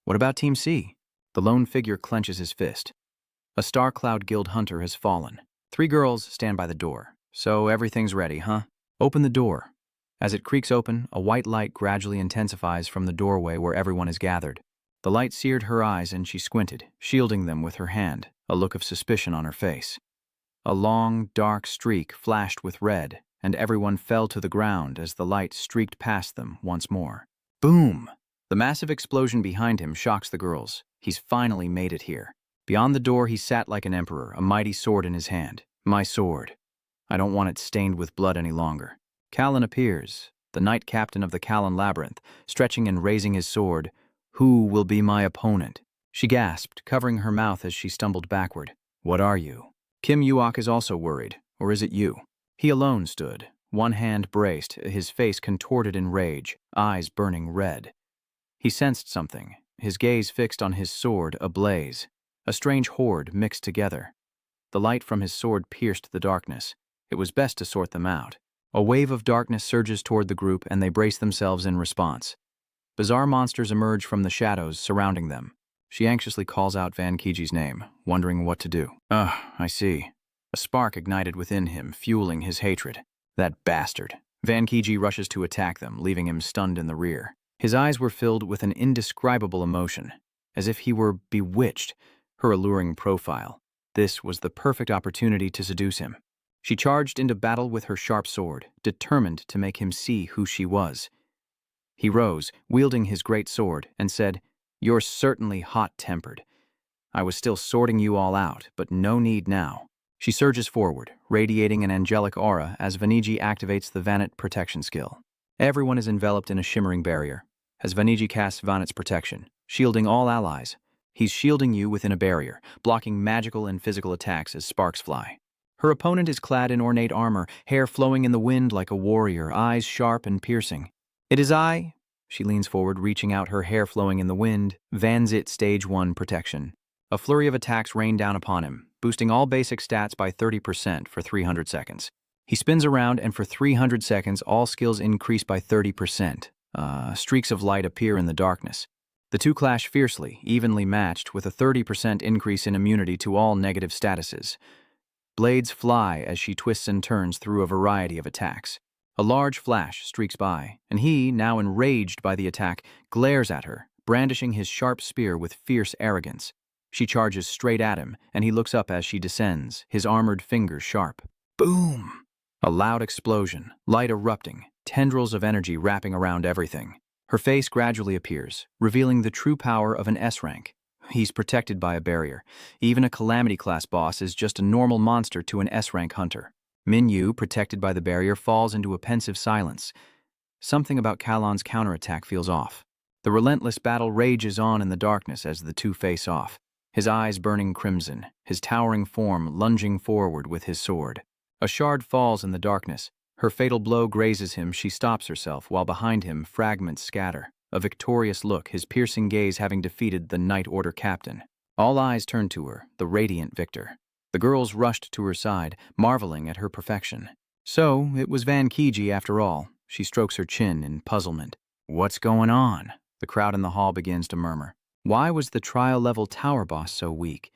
"What about Team C?" The lone figure clenches his fist. "A Star Cloud Guild hunter has fallen. 3 girls stand by the door. So everything's ready, huh? Open the door." As it creaks open, a white light gradually intensifies from the doorway where everyone is gathered. The light seared her eyes and she squinted, shielding them with her hand, a look of suspicion on her face. A long, dark streak flashed with red, and everyone fell to the ground as the light streaked past them once more. Boom! The massive explosion behind him shocks the girls. He's finally made it here. Beyond the door he sat like an emperor, a mighty sword in his hand. "My sword. I don't want it stained with blood any longer." Callan appears, the knight captain of the Callan Labyrinth, stretching and raising his sword. "Who will be my opponent?" She gasped, covering her mouth as she stumbled backward. "What are you?" Kim Yuok is also worried. Or is it you? He alone stood, one hand braced, his face contorted in rage, eyes burning red. He sensed something, his gaze fixed on his sword ablaze. A strange horde mixed together. The light from his sword pierced the darkness. It was best to sort them out. A wave of darkness surges toward the group and they brace themselves in response. Bizarre monsters emerge from the shadows surrounding them. She anxiously calls out Vankiji's name, wondering what to do. I see. A spark ignited within him, fueling his hatred. That bastard. Vankiji rushes to attack them, leaving him stunned in the rear. His eyes were filled with an indescribable emotion, as if he were bewitched. Her alluring profile. This was the perfect opportunity to seduce him. She charged into battle with her sharp sword, determined to make him see who she was. He rose, wielding his great sword, and said, "You're certainly hot-tempered. I was still sorting you all out, but no need now." She surges forward, radiating an angelic aura as Vaniji activates the Vanit protection skill. Everyone is enveloped in a shimmering barrier. As Vaniji casts Vanit's protection, shielding all allies, he's shielding you within a barrier, blocking magical and physical attacks as sparks fly. Her opponent is clad in ornate armor, hair flowing in the wind like a warrior, eyes sharp and piercing. "It is I." She leans forward, reaching out, her hair flowing in the wind. Vanzit Stage 1 protection. A flurry of attacks rain down upon him, boosting all basic stats by 30% for 300 seconds. He spins around, and for 300 seconds, all skills increase by 30%. Streaks of light appear in the darkness. The two clash fiercely, evenly matched, with a 30% increase in immunity to all negative statuses. Blades fly as she twists and turns through a variety of attacks. A large flash streaks by, and he, now enraged by the attack, glares at her, brandishing his sharp spear with fierce arrogance. She charges straight at him, and he looks up as she descends, his armored fingers sharp. Boom! A loud explosion, light erupting, tendrils of energy wrapping around everything. Her face gradually appears, revealing the true power of an S rank. He's protected by a barrier. Even a Calamity-class boss is just a normal monster to an S-rank hunter. Minyu, protected by the barrier, falls into a pensive silence. Something about Kalon's counterattack feels off. The relentless battle rages on in the darkness as the two face off, his eyes burning crimson, his towering form lunging forward with his sword. A shard falls in the darkness. Her fatal blow grazes him. She stops herself, while behind him fragments scatter. A victorious look, his piercing gaze having defeated the Night Order captain. All eyes turn to her, the radiant victor. The girls rushed to her side, marveling at her perfection. So, it was Van Kiji after all. She strokes her chin in puzzlement. What's going on? The crowd in the hall begins to murmur. Why was the trial-level tower boss so weak?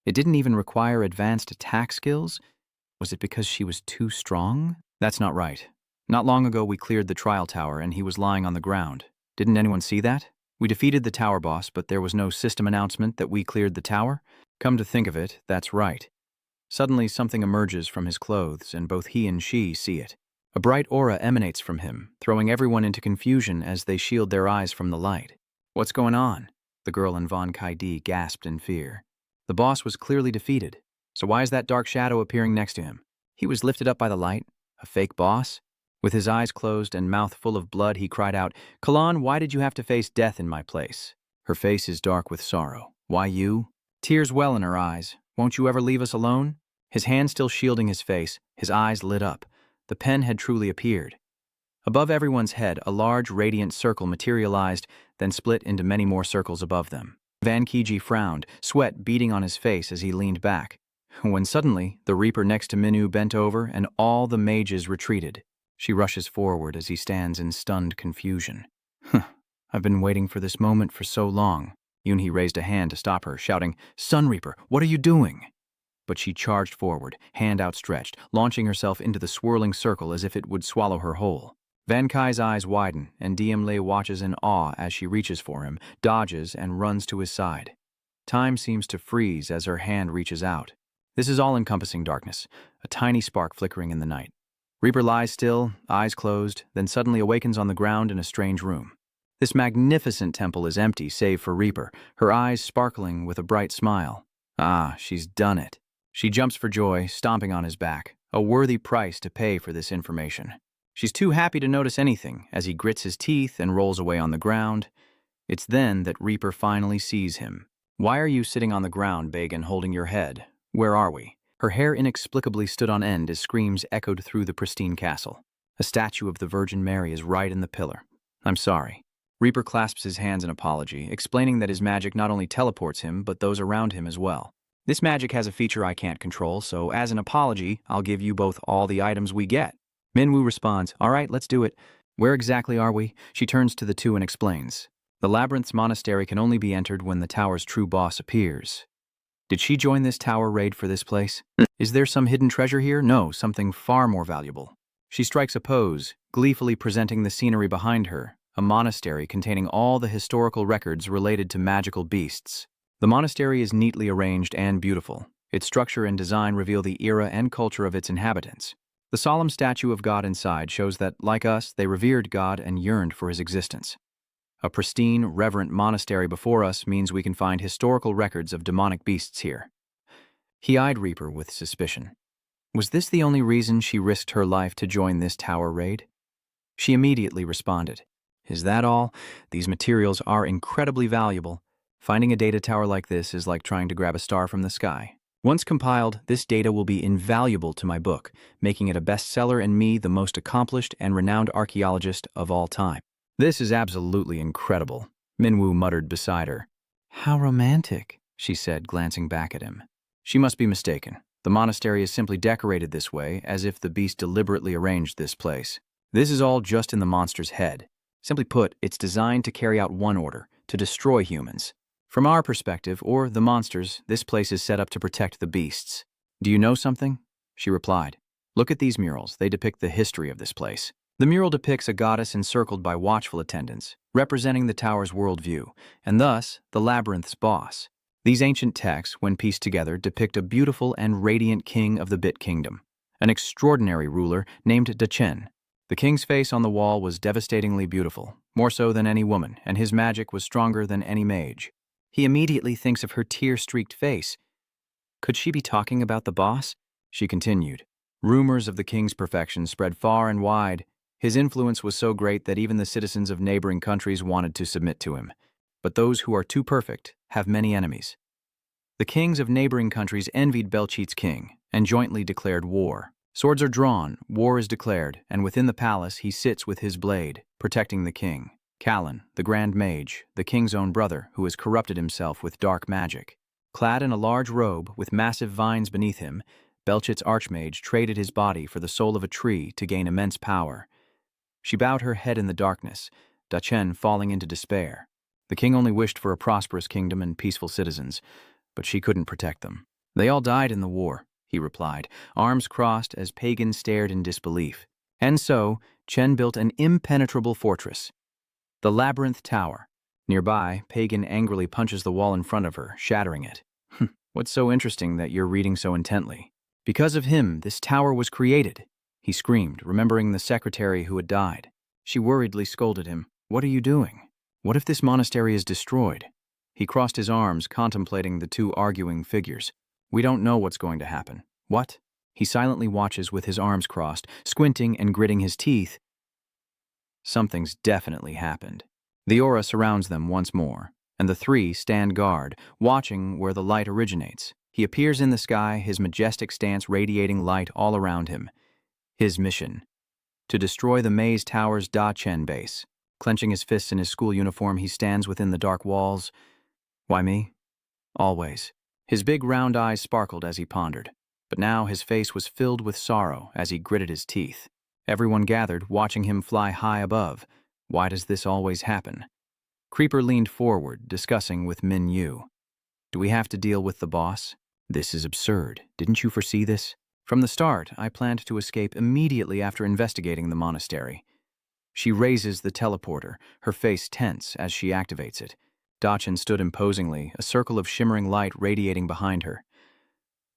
It didn't even require advanced attack skills? Was it because she was too strong? That's not right. Not long ago we cleared the trial tower and he was lying on the ground. Didn't anyone see that? We defeated the tower boss, but there was no system announcement that we cleared the tower? Come to think of it, that's right. Suddenly something emerges from his clothes, and both he and she see it. A bright aura emanates from him, throwing everyone into confusion as they shield their eyes from the light. What's going on? The girl and Von Kaidi gasped in fear. The boss was clearly defeated, so why is that dark shadow appearing next to him? He was lifted up by the light? A fake boss? With his eyes closed and mouth full of blood, he cried out, Kalon, why did you have to face death in my place? Her face is dark with sorrow. Why you? Tears well in her eyes. Won't you ever leave us alone? His hand still shielding his face, his eyes lit up. The pen had truly appeared. Above everyone's head, a large, radiant circle materialized, then split into many more circles above them. Van Kiji frowned, sweat beading on his face as he leaned back. When suddenly, the Reaper next to Minyu bent over and all the mages retreated. She rushes forward as he stands in stunned confusion. I've been waiting for this moment for so long. Yunhee raised a hand to stop her, shouting, Sun Reaper, what are you doing? But she charged forward, hand outstretched, launching herself into the swirling circle as if it would swallow her whole. Van Kai's eyes widen, and Diemle watches in awe as she reaches for him, dodges, and runs to his side. Time seems to freeze as her hand reaches out. This is all-encompassing darkness, a tiny spark flickering in the night. Reaper lies still, eyes closed, then suddenly awakens on the ground in a strange room. This magnificent temple is empty save for Reaper, her eyes sparkling with a bright smile. Ah, she's done it. She jumps for joy, stomping on his back, a worthy price to pay for this information. She's too happy to notice anything as he grits his teeth and rolls away on the ground. It's then that Reaper finally sees him. Why are you sitting on the ground, Bagan, holding your head? Where are we? Her hair inexplicably stood on end as screams echoed through the pristine castle. A statue of the Virgin Mary is right in the pillar. I'm sorry. Reaper clasps his hands in apology, explaining that his magic not only teleports him, but those around him as well. This magic has a feature I can't control, so as an apology, I'll give you both all the items we get. Minwu responds, all right, let's do it. Where exactly are we? She turns to the two and explains. The Labyrinth's monastery can only be entered when the tower's true boss appears. Did she join this tower raid for this place? Is there some hidden treasure here? No, something far more valuable. She strikes a pose, gleefully presenting the scenery behind her, a monastery containing all the historical records related to magical beasts. The monastery is neatly arranged and beautiful. Its structure and design reveal the era and culture of its inhabitants. The solemn statue of God inside shows that, like us, they revered God and yearned for his existence. A pristine, reverent monastery before us means we can find historical records of demonic beasts here. He eyed Reaper with suspicion. Was this the only reason she risked her life to join this tower raid? She immediately responded. Is that all? These materials are incredibly valuable. Finding a data tower like this is like trying to grab a star from the sky. Once compiled, this data will be invaluable to my book, making it a bestseller and me the most accomplished and renowned archaeologist of all time. This is absolutely incredible, Minwu muttered beside her. How romantic, she said, glancing back at him. She must be mistaken. The monastery is simply decorated this way, as if the beast deliberately arranged this place. This is all just in the monster's head. Simply put, it's designed to carry out one order, to destroy humans. From our perspective, or the monsters, this place is set up to protect the beasts. Do you know something? She replied. Look at these murals. They depict the history of this place. The mural depicts a goddess encircled by watchful attendants, representing the tower's worldview, and thus, the labyrinth's boss. These ancient texts, when pieced together, depict a beautiful and radiant king of the Bit Kingdom, an extraordinary ruler named Dachen. The king's face on the wall was devastatingly beautiful, more so than any woman, and his magic was stronger than any mage. He immediately thinks of her tear-streaked face. Could she be talking about the boss? She continued. Rumors of the king's perfection spread far and wide. His influence was so great that even the citizens of neighboring countries wanted to submit to him. But those who are too perfect have many enemies. The kings of neighboring countries envied Belchite's king and jointly declared war. Swords are drawn, war is declared, and within the palace he sits with his blade, protecting the king. Callan, the Grand Mage, the king's own brother, who has corrupted himself with dark magic. Clad in a large robe with massive vines beneath him, Belchite's archmage traded his body for the soul of a tree to gain immense power. She bowed her head in the darkness, Dachen falling into despair. The king only wished for a prosperous kingdom and peaceful citizens, but she couldn't protect them. They all died in the war, he replied, arms crossed as Pagan stared in disbelief. And so, Chen built an impenetrable fortress, the Labyrinth Tower. Nearby, Pagan angrily punches the wall in front of her, shattering it. What's so interesting that you're reading so intently? Because of him, this tower was created, he screamed, remembering the secretary who had died. She worriedly scolded him. What are you doing? What if this monastery is destroyed? He crossed his arms, contemplating the two arguing figures. We don't know what's going to happen. What? He silently watches with his arms crossed, squinting and gritting his teeth. Something's definitely happened. The aura surrounds them once more, and the three stand guard, watching where the light originates. He appears in the sky, his majestic stance radiating light all around him. His mission: to destroy the Maze Tower's Da Chen base. Clenching his fists in his school uniform, he stands within the dark walls. Why me? Always. His big round eyes sparkled as he pondered, but now his face was filled with sorrow as he gritted his teeth. Everyone gathered, watching him fly high above. Why does this always happen? Creeper leaned forward, discussing with Min Yu. Do we have to deal with the boss? This is absurd. Didn't you foresee this? From the start, I planned to escape immediately after investigating the monastery. She raises the teleporter, her face tense as she activates it. Dachen stood imposingly, a circle of shimmering light radiating behind her.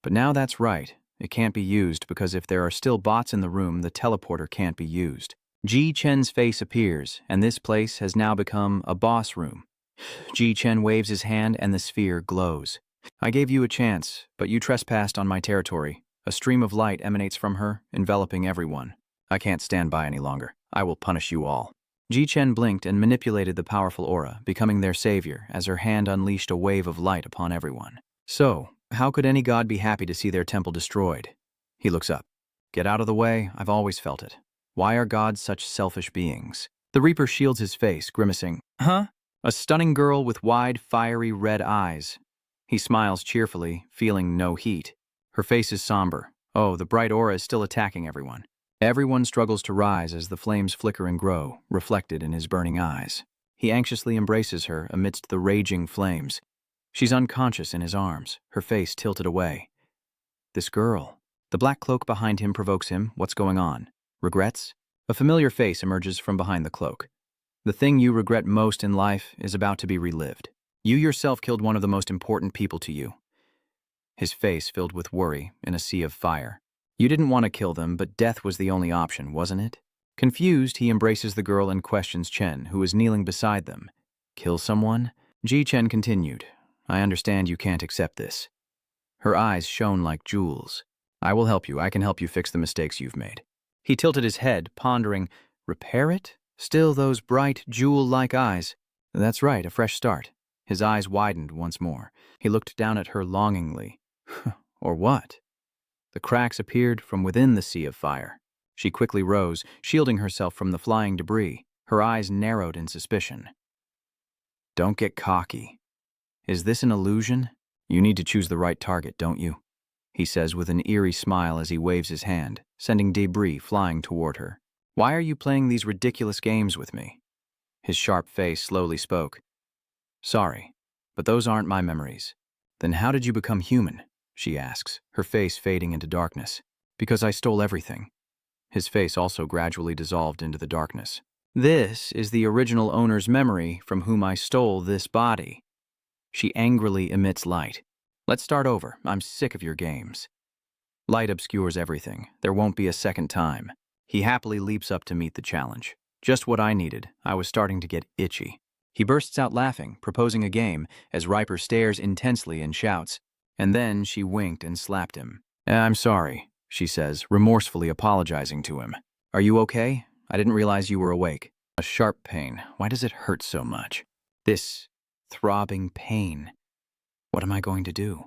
But now that's right. It can't be used because if there are still bots in the room, the teleporter can't be used. Ji Chen's face appears, and this place has now become a boss room. Ji Chen waves his hand and the sphere glows. I gave you a chance, but you trespassed on my territory. A stream of light emanates from her, enveloping everyone. I can't stand by any longer. I will punish you all. Ji Chen blinked and manipulated the powerful aura, becoming their savior as her hand unleashed a wave of light upon everyone. So, how could any god be happy to see their temple destroyed? He looks up. Get out of the way, I've always felt it. Why are gods such selfish beings? The Reaper shields his face, grimacing. Huh? A stunning girl with wide, fiery red eyes. He smiles cheerfully, feeling no heat. Her face is somber. Oh, the bright aura is still attacking everyone. Everyone struggles to rise as the flames flicker and grow, reflected in his burning eyes. He anxiously embraces her amidst the raging flames. She's unconscious in his arms, her face tilted away. This girl. The black cloak behind him provokes him. What's going on? Regrets? A familiar face emerges from behind the cloak. The thing you regret most in life is about to be relived. You yourself killed one of the most important people to you. His face filled with worry in a sea of fire. You didn't want to kill them, but death was the only option, wasn't it? Confused, he embraces the girl and questions Chen, who is kneeling beside them. Kill someone? Ji Chen continued. I understand you can't accept this. Her eyes shone like jewels. I will help you. I can help you fix the mistakes you've made. He tilted his head, pondering. Repair it? Still those bright, jewel-like eyes. That's right, a fresh start. His eyes widened once more. He looked down at her longingly. Or what? The cracks appeared from within the sea of fire. She quickly rose, shielding herself from the flying debris. Her eyes narrowed in suspicion. Don't get cocky. Is this an illusion? You need to choose the right target, don't you? He says with an eerie smile as he waves his hand, sending debris flying toward her. Why are you playing these ridiculous games with me? His sharp face slowly spoke. Sorry, but those aren't my memories. Then how did you become human? She asks, her face fading into darkness. Because I stole everything. His face also gradually dissolved into the darkness. This is the original owner's memory from whom I stole this body. She angrily emits light. Let's start over. I'm sick of your games. Light obscures everything. There won't be a second time. He happily leaps up to meet the challenge. Just what I needed. I was starting to get itchy. He bursts out laughing, proposing a game, as Riper stares intensely and shouts. And then she winked and slapped him. I'm sorry, she says, remorsefully apologizing to him. Are you okay? I didn't realize you were awake. A sharp pain. Why does it hurt so much? This throbbing pain. What am I going to do?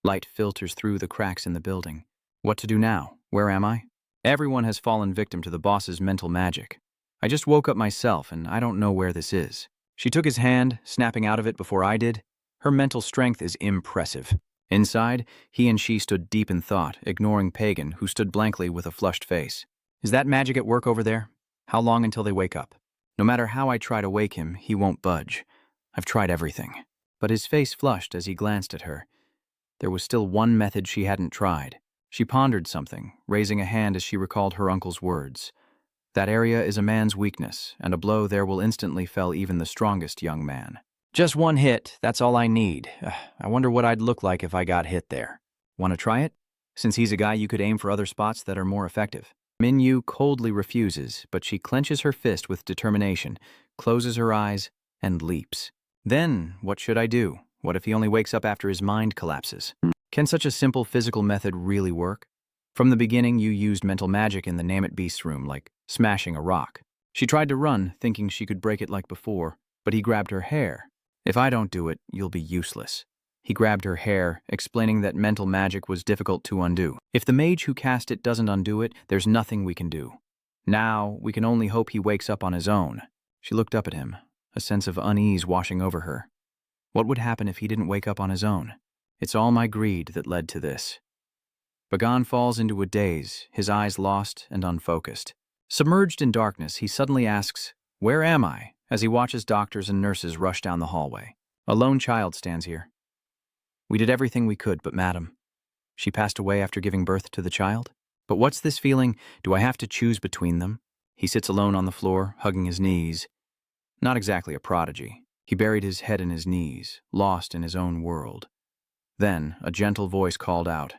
Light filters through the cracks in the building. What to do now? Where am I? Everyone has fallen victim to the boss's mental magic. I just woke up myself, and I don't know where this is. She took his hand, snapping out of it before I did. Her mental strength is impressive. Inside, he and she stood deep in thought, ignoring Pagan, who stood blankly with a flushed face. Is that magic at work over there? How long until they wake up? No matter how I try to wake him, he won't budge. I've tried everything. But his face flushed as he glanced at her. There was still one method she hadn't tried. She pondered something, raising a hand as she recalled her uncle's words. That area is a man's weakness, and a blow there will instantly fell even the strongest young man. Just one hit, that's all I need. I wonder what I'd look like if I got hit there. Want to try it? Since he's a guy you could aim for other spots that are more effective. Minyu coldly refuses, but she clenches her fist with determination, closes her eyes, and leaps. Then, what should I do? What if he only wakes up after his mind collapses? Can such a simple physical method really work? From the beginning, you used mental magic in the Name It Beast's room, like smashing a rock. She tried to run, thinking she could break it like before, but he grabbed her hair. If I don't do it, you'll be useless. He grabbed her hair, explaining that mental magic was difficult to undo. If the mage who cast it doesn't undo it, there's nothing we can do. Now, we can only hope he wakes up on his own. She looked up at him, a sense of unease washing over her. What would happen if he didn't wake up on his own? It's all my greed that led to this. Bagan falls into a daze, his eyes lost and unfocused. Submerged in darkness, he suddenly asks, "Where am I?" as he watches doctors and nurses rush down the hallway. A lone child stands here. We did everything we could, but madam, she passed away after giving birth to the child? But what's this feeling? Do I have to choose between them? He sits alone on the floor, hugging his knees. Not exactly a prodigy. He buried his head in his knees, lost in his own world. Then, a gentle voice called out,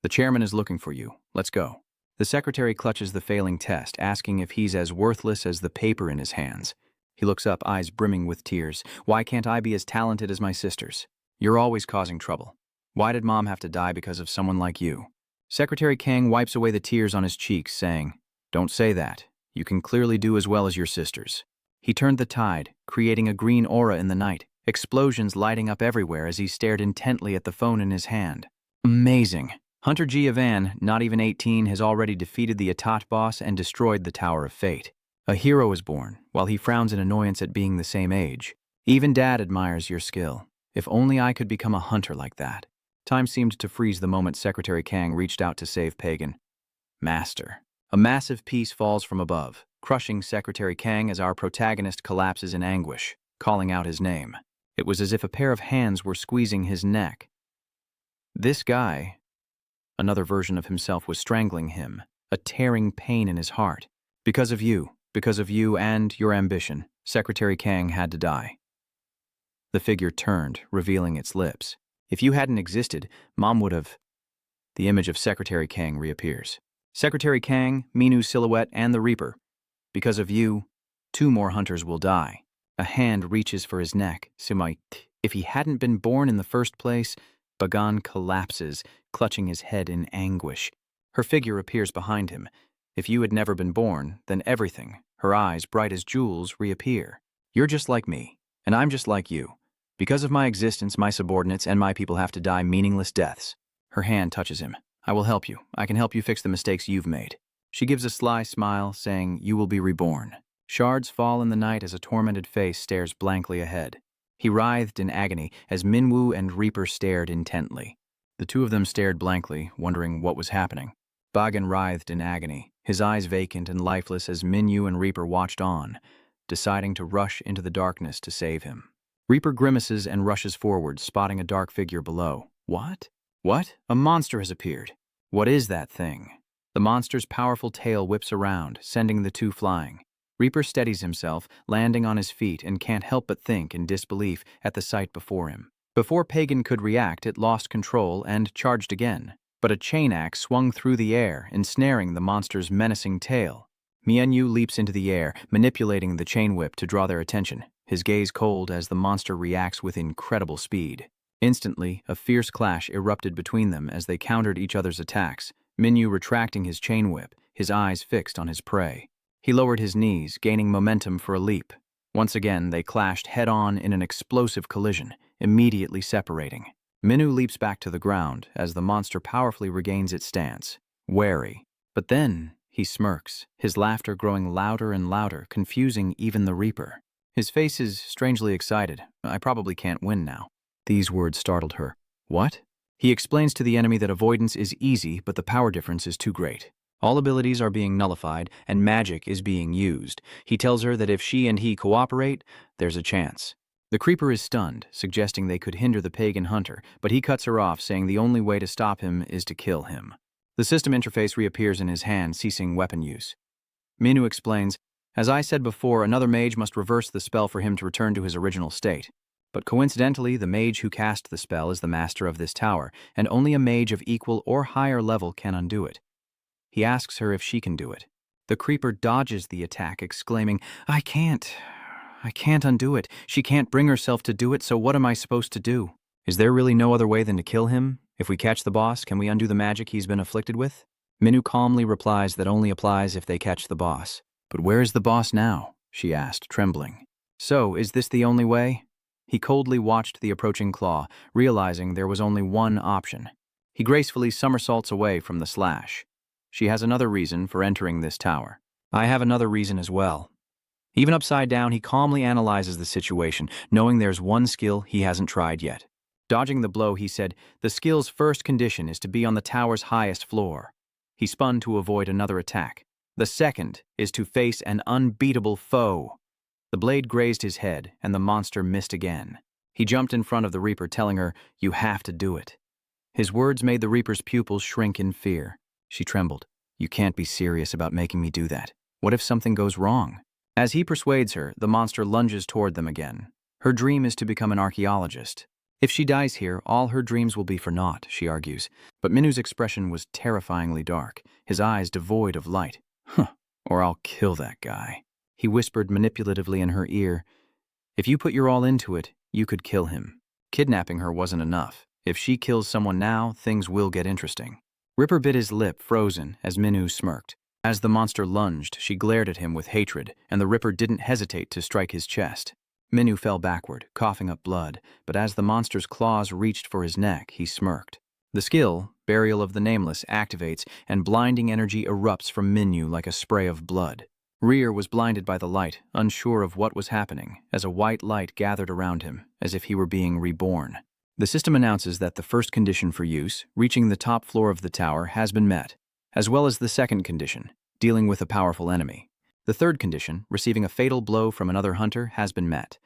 "The chairman is looking for you. Let's go." The secretary clutches the failing test, asking if he's as worthless as the paper in his hands. He looks up, eyes brimming with tears. Why can't I be as talented as my sisters? You're always causing trouble. Why did Mom have to die because of someone like you? Secretary Kang wipes away the tears on his cheeks, saying, "Don't say that. You can clearly do as well as your sisters." He turned the tide, creating a green aura in the night, explosions lighting up everywhere as he stared intently at the phone in his hand. Amazing. Hunter Giovanni, not even 18, has already defeated the Atat boss and destroyed the Tower of Fate. A hero is born, while he frowns in annoyance at being the same age. Even Dad admires your skill. If only I could become a hunter like that. Time seemed to freeze the moment Secretary Kang reached out to save Pagan. Master. A massive piece falls from above, crushing Secretary Kang as our protagonist collapses in anguish, calling out his name. It was as if a pair of hands were squeezing his neck. This guy, another version of himself, was strangling him, a tearing pain in his heart. Because of you and your ambition, Secretary Kang had to die. The figure turned, revealing its lips. If you hadn't existed, Mom would have... The image of Secretary Kang reappears. Secretary Kang, Minu's silhouette, and the Reaper. Because of you, 2 more hunters will die. A hand reaches for his neck. If he hadn't been born in the first place, Bagan collapses, clutching his head in anguish. Her figure appears behind him. If you had never been born, then everything, her eyes bright as jewels, reappear. You're just like me, and I'm just like you. Because of my existence, my subordinates and my people have to die meaningless deaths. Her hand touches him. I will help you. I can help you fix the mistakes you've made. She gives a sly smile, saying, "You will be reborn." Shards fall in the night as a tormented face stares blankly ahead. He writhed in agony as Minwoo and Reaper stared intently. The 2 of them stared blankly, wondering what was happening. Bagan writhed in agony, his eyes vacant and lifeless as Minwoo and Reaper watched on, deciding to rush into the darkness to save him. Reaper grimaces and rushes forward, spotting a dark figure below. What? What? A monster has appeared. What is that thing? The monster's powerful tail whips around, sending the 2 flying. Reaper steadies himself, landing on his feet, and can't help but think in disbelief at the sight before him. Before Pagan could react, it lost control and charged again. But a chain axe swung through the air, ensnaring the monster's menacing tail. Mianyu leaps into the air, manipulating the chain whip to draw their attention. his gaze cold as the monster reacts with incredible speed. Instantly, a fierce clash erupted between them as they countered each other's attacks, Minyu retracting his chain whip, his eyes fixed on his prey. He lowered his knees, gaining momentum for a leap. Once again, they clashed head-on in an explosive collision, immediately separating. Minyu leaps back to the ground as the monster powerfully regains its stance, wary. But then, he smirks, his laughter growing louder and louder, confusing even the Reaper. His face is strangely excited. I probably can't win now. These words startled her. What? He explains to the enemy that avoidance is easy, but the power difference is too great. All abilities are being nullified, and magic is being used. He tells her that if she and he cooperate, there's a chance. The creeper is stunned, suggesting they could hinder the pagan hunter, but he cuts her off, saying the only way to stop him is to kill him. The system interface reappears in his hand, ceasing weapon use. Minyu explains, as I said before, another mage must reverse the spell for him to return to his original state. But coincidentally, the mage who cast the spell is the master of this tower, and only a mage of equal or higher level can undo it. He asks her if she can do it. The creeper dodges the attack, exclaiming, I can't undo it. She can't bring herself to do it, so what am I supposed to do? Is there really no other way than to kill him? If we catch the boss, can we undo the magic he's been afflicted with? Minyu calmly replies that only applies if they catch the boss. But where is the boss now? She asked, trembling. So, is this the only way? He coldly watched the approaching claw, realizing there was only one option. He gracefully somersaults away from the slash. She has another reason for entering this tower. I have another reason as well. Even upside down, he calmly analyzes the situation, knowing there's one skill he hasn't tried yet. Dodging the blow, he said, the skill's first condition is to be on the tower's highest floor. He spun to avoid another attack. The second is to face an unbeatable foe. The blade grazed his head, and the monster missed again. He jumped in front of the Reaper, telling her, you have to do it. His words made the Reaper's pupils shrink in fear. She trembled. You can't be serious about making me do that. What if something goes wrong? As he persuades her, the monster lunges toward them again. Her dream is to become an archaeologist. If she dies here, all her dreams will be for naught, she argues. But Minyu's expression was terrifyingly dark, his eyes devoid of light. Or I'll kill that guy. He whispered manipulatively in her ear, if you put your all into it, you could kill him. Kidnapping her wasn't enough. If she kills someone now, things will get interesting. Ripper bit his lip, frozen, as Minyu smirked. As the monster lunged, she glared at him with hatred, and the Ripper didn't hesitate to strike his chest. Minyu fell backward, coughing up blood, but as the monster's claws reached for his neck, he smirked. The skill, Burial of the Nameless, activates, and blinding energy erupts from Minyu like a spray of blood. Rear was blinded by the light, unsure of what was happening, as a white light gathered around him, as if he were being reborn. The system announces that the first condition for use, reaching the top floor of the tower, has been met, as well as the second condition, dealing with a powerful enemy. The third condition, receiving a fatal blow from another hunter, has been met.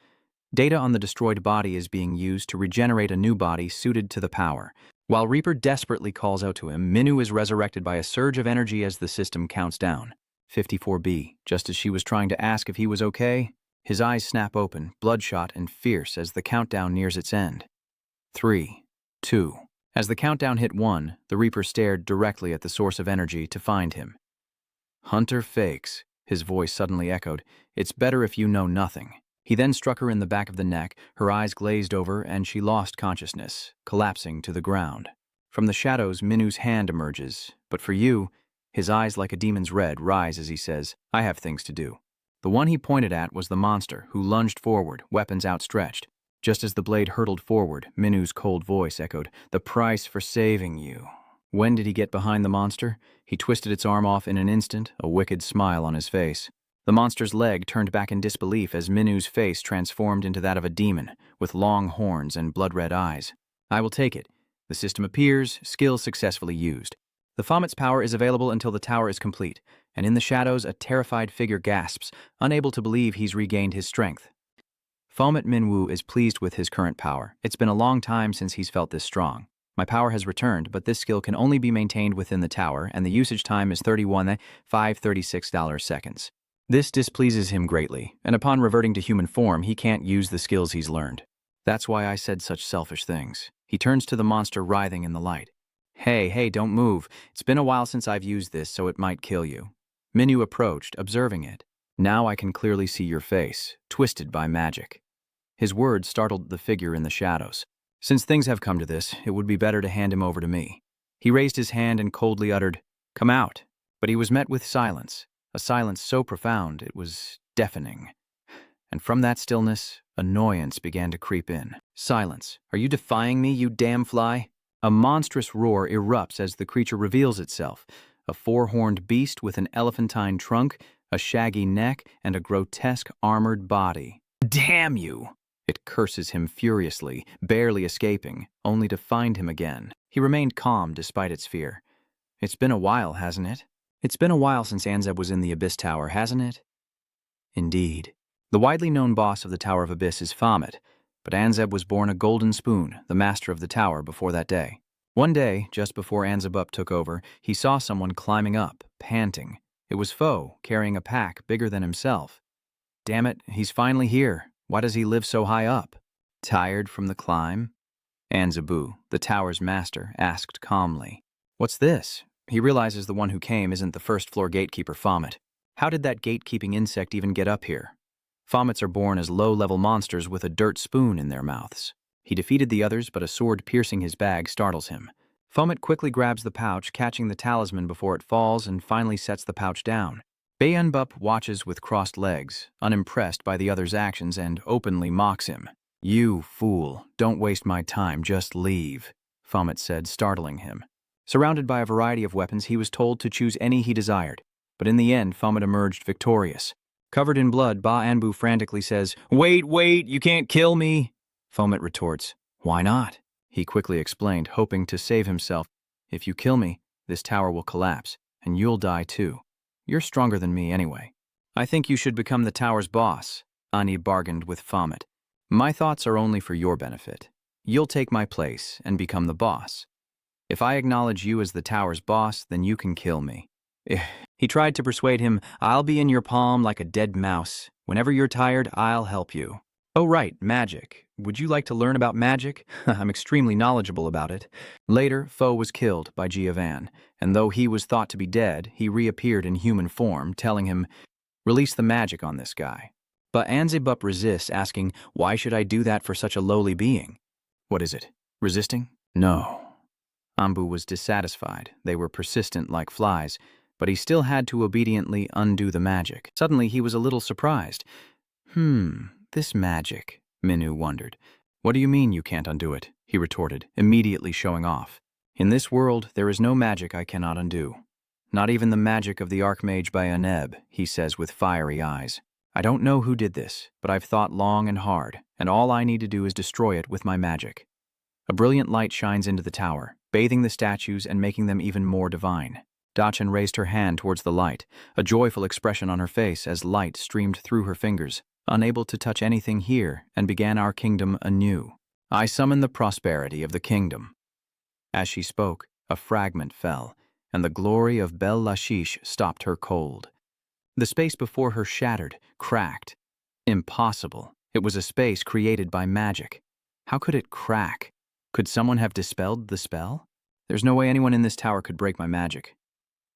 Data on the destroyed body is being used to regenerate a new body suited to the power. While Reaper desperately calls out to him, Minyu is resurrected by a surge of energy as the system counts down. 54B. Just as she was trying to ask if he was okay, his eyes snap open, bloodshot and fierce as the countdown nears its end. 3, 2. As the countdown hit 1, the Reaper stared directly at the source of energy to find him. Hunter fakes, his voice suddenly echoed. It's better if you know nothing. He then struck her in the back of the neck, her eyes glazed over, and she lost consciousness, collapsing to the ground. From the shadows, Minyu's hand emerges, but for you, his eyes like a demon's red rise as he says, I have things to do. The one he pointed at was the monster, who lunged forward, weapons outstretched. Just as the blade hurtled forward, Minyu's cold voice echoed, the price for saving you. When did he get behind the monster? He twisted its arm off in an instant, a wicked smile on his face. The monster's leg turned back in disbelief as Minyu's face transformed into that of a demon, with long horns and blood-red eyes. I will take it. The system appears, skill successfully used. The Fomet's power is available until the tower is complete, and in the shadows a terrified figure gasps, unable to believe he's regained his strength. Fomet Minwu is pleased with his current power. It's been a long time since he's felt this strong. My power has returned, but this skill can only be maintained within the tower, and the usage time is 31,536 seconds. This displeases him greatly, and upon reverting to human form, he can't use the skills he's learned. That's why I said such selfish things. He turns to the monster writhing in the light. Hey, don't move. It's been a while since I've used this, so it might kill you. Minyu approached, observing it. Now I can clearly see your face, twisted by magic." His words startled the figure in the shadows. "Since things have come to this, it would be better to hand him over to me." He raised his hand and coldly uttered, "Come out." But he was met with silence, a silence so profound it was deafening. And from that stillness, annoyance began to creep in. "Silence. Are you defying me, you damn fly?" A monstrous roar erupts as the creature reveals itself, a four-horned beast with an elephantine trunk, a shaggy neck, and a grotesque armored body. "Damn you!" It curses him furiously, barely escaping, only to find him again. He remained calm despite its fear. "It's been a while, hasn't it? It's been a while since Anzeb was in the Abyss Tower, hasn't it?" Indeed. The widely known boss of the Tower of Abyss is Fomet, but Anzeb was born a golden spoon, the master of the tower, before that day. One day, just before Anzebup took over, he saw someone climbing up, panting. It was Foe, carrying a pack bigger than himself. "Damn it, he's finally here. Why does he live so high up?" "Tired from the climb?" Anzebu, the tower's master, asked calmly. "What's this?" He realizes the one who came isn't the first-floor gatekeeper Fomet. How did that gatekeeping insect even get up here? Fomets are born as low-level monsters with a dirt spoon in their mouths. He defeated the others, but a sword piercing his bag startles him. Fomet quickly grabs the pouch, catching the talisman before it falls, and finally sets the pouch down. Bayanbup watches with crossed legs, unimpressed by the other's actions, and openly mocks him. "You fool, don't waste my time, just leave," Fomet said, startling him. Surrounded by a variety of weapons, he was told to choose any he desired, but in the end, Fomet emerged victorious. Covered in blood, Ba Anbu frantically says, Wait, you can't kill me." Fomet retorts, "Why not?" He quickly explained, hoping to save himself. "If you kill me, this tower will collapse, and you'll die too. You're stronger than me anyway." "I think you should become the tower's boss," Ani bargained with Fomet. "My thoughts are only for your benefit. You'll take my place and become the boss. If I acknowledge you as the tower's boss, then you can kill me." He tried to persuade him, "I'll be in your palm like a dead mouse. Whenever you're tired, I'll help you." "Oh right, magic. Would you like to learn about magic? I'm extremely knowledgeable about it." Later, Foe was killed by Giovanni, and though he was thought to be dead, he reappeared in human form, telling him, "Release the magic on this guy." But Anzebup resists, asking, "Why should I do that for such a lowly being?" "What is it? Resisting?" "No." Ambu was dissatisfied. They were persistent like flies, but he still had to obediently undo the magic. Suddenly, he was a little surprised. This magic," Minu wondered. "What do you mean you can't undo it?" he retorted, immediately showing off. "In this world, there is no magic I cannot undo. Not even the magic of the Archmage Bayaneb," he says with fiery eyes. "I don't know who did this, but I've thought long and hard, and all I need to do is destroy it with my magic." A brilliant light shines into the tower, bathing the statues and making them even more divine. Dachen raised her hand towards the light, a joyful expression on her face as light streamed through her fingers, unable to touch anything here, and began our kingdom anew. "I summon the prosperity of the kingdom." As she spoke, a fragment fell, and the glory of Bel Lashish stopped her cold. The space before her shattered, cracked. Impossible. It was a space created by magic. How could it crack? Could someone have dispelled the spell? There's no way anyone in this tower could break my magic.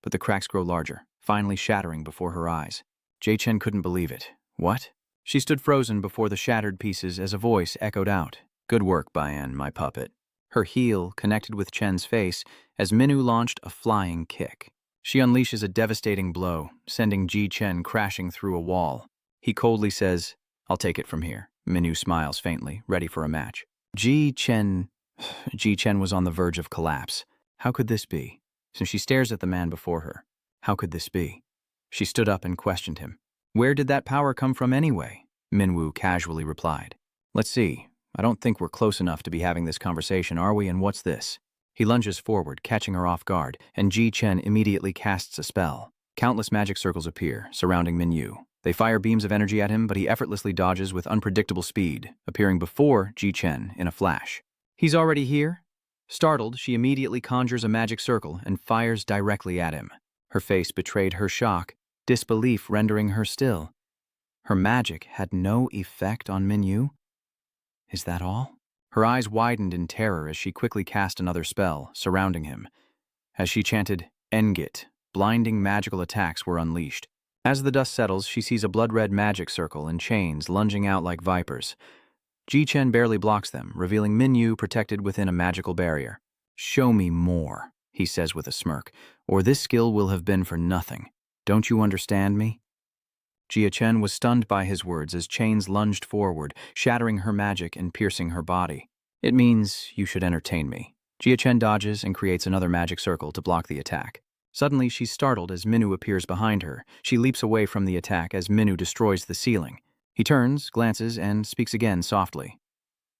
But the cracks grow larger, finally shattering before her eyes. Jay-Chen couldn't believe it. "What?" She stood frozen before the shattered pieces as a voice echoed out. "Good work, Bayan, my puppet." Her heel connected with Chen's face as Minu launched a flying kick. She unleashes a devastating blow, sending Ji-Chen crashing through a wall. He coldly says, "I'll take it from here." Minu smiles faintly, ready for a match. Ji-Chen was on the verge of collapse. How could this be? So she stares at the man before her. How could this be? She stood up and questioned him. "Where did that power come from anyway?" Minwoo casually replied. "Let's see. I don't think we're close enough to be having this conversation, are we? And what's this?" He lunges forward, catching her off guard, and Ji-Chen immediately casts a spell. Countless magic circles appear, surrounding Minyu. They fire beams of energy at him, but he effortlessly dodges with unpredictable speed, appearing before Ji-Chen in a flash. "He's already here?" Startled, she immediately conjures a magic circle and fires directly at him. Her face betrayed her shock, disbelief rendering her still. Her magic had no effect on Minyu? Is that all? Her eyes widened in terror as she quickly cast another spell, surrounding him. As she chanted, Engit, blinding magical attacks were unleashed. As the dust settles, she sees a blood-red magic circle and chains lunging out like vipers. Ji-Chen barely blocks them, revealing Minyu protected within a magical barrier. "Show me more," he says with a smirk, "or this skill will have been for nothing. Don't you understand me?" Ji-Chen was stunned by his words as chains lunged forward, shattering her magic and piercing her body. "It means you should entertain me." Ji-Chen dodges and creates another magic circle to block the attack. Suddenly, she's startled as Minyu appears behind her. She leaps away from the attack as Minyu destroys the ceiling. He turns, glances, and speaks again softly.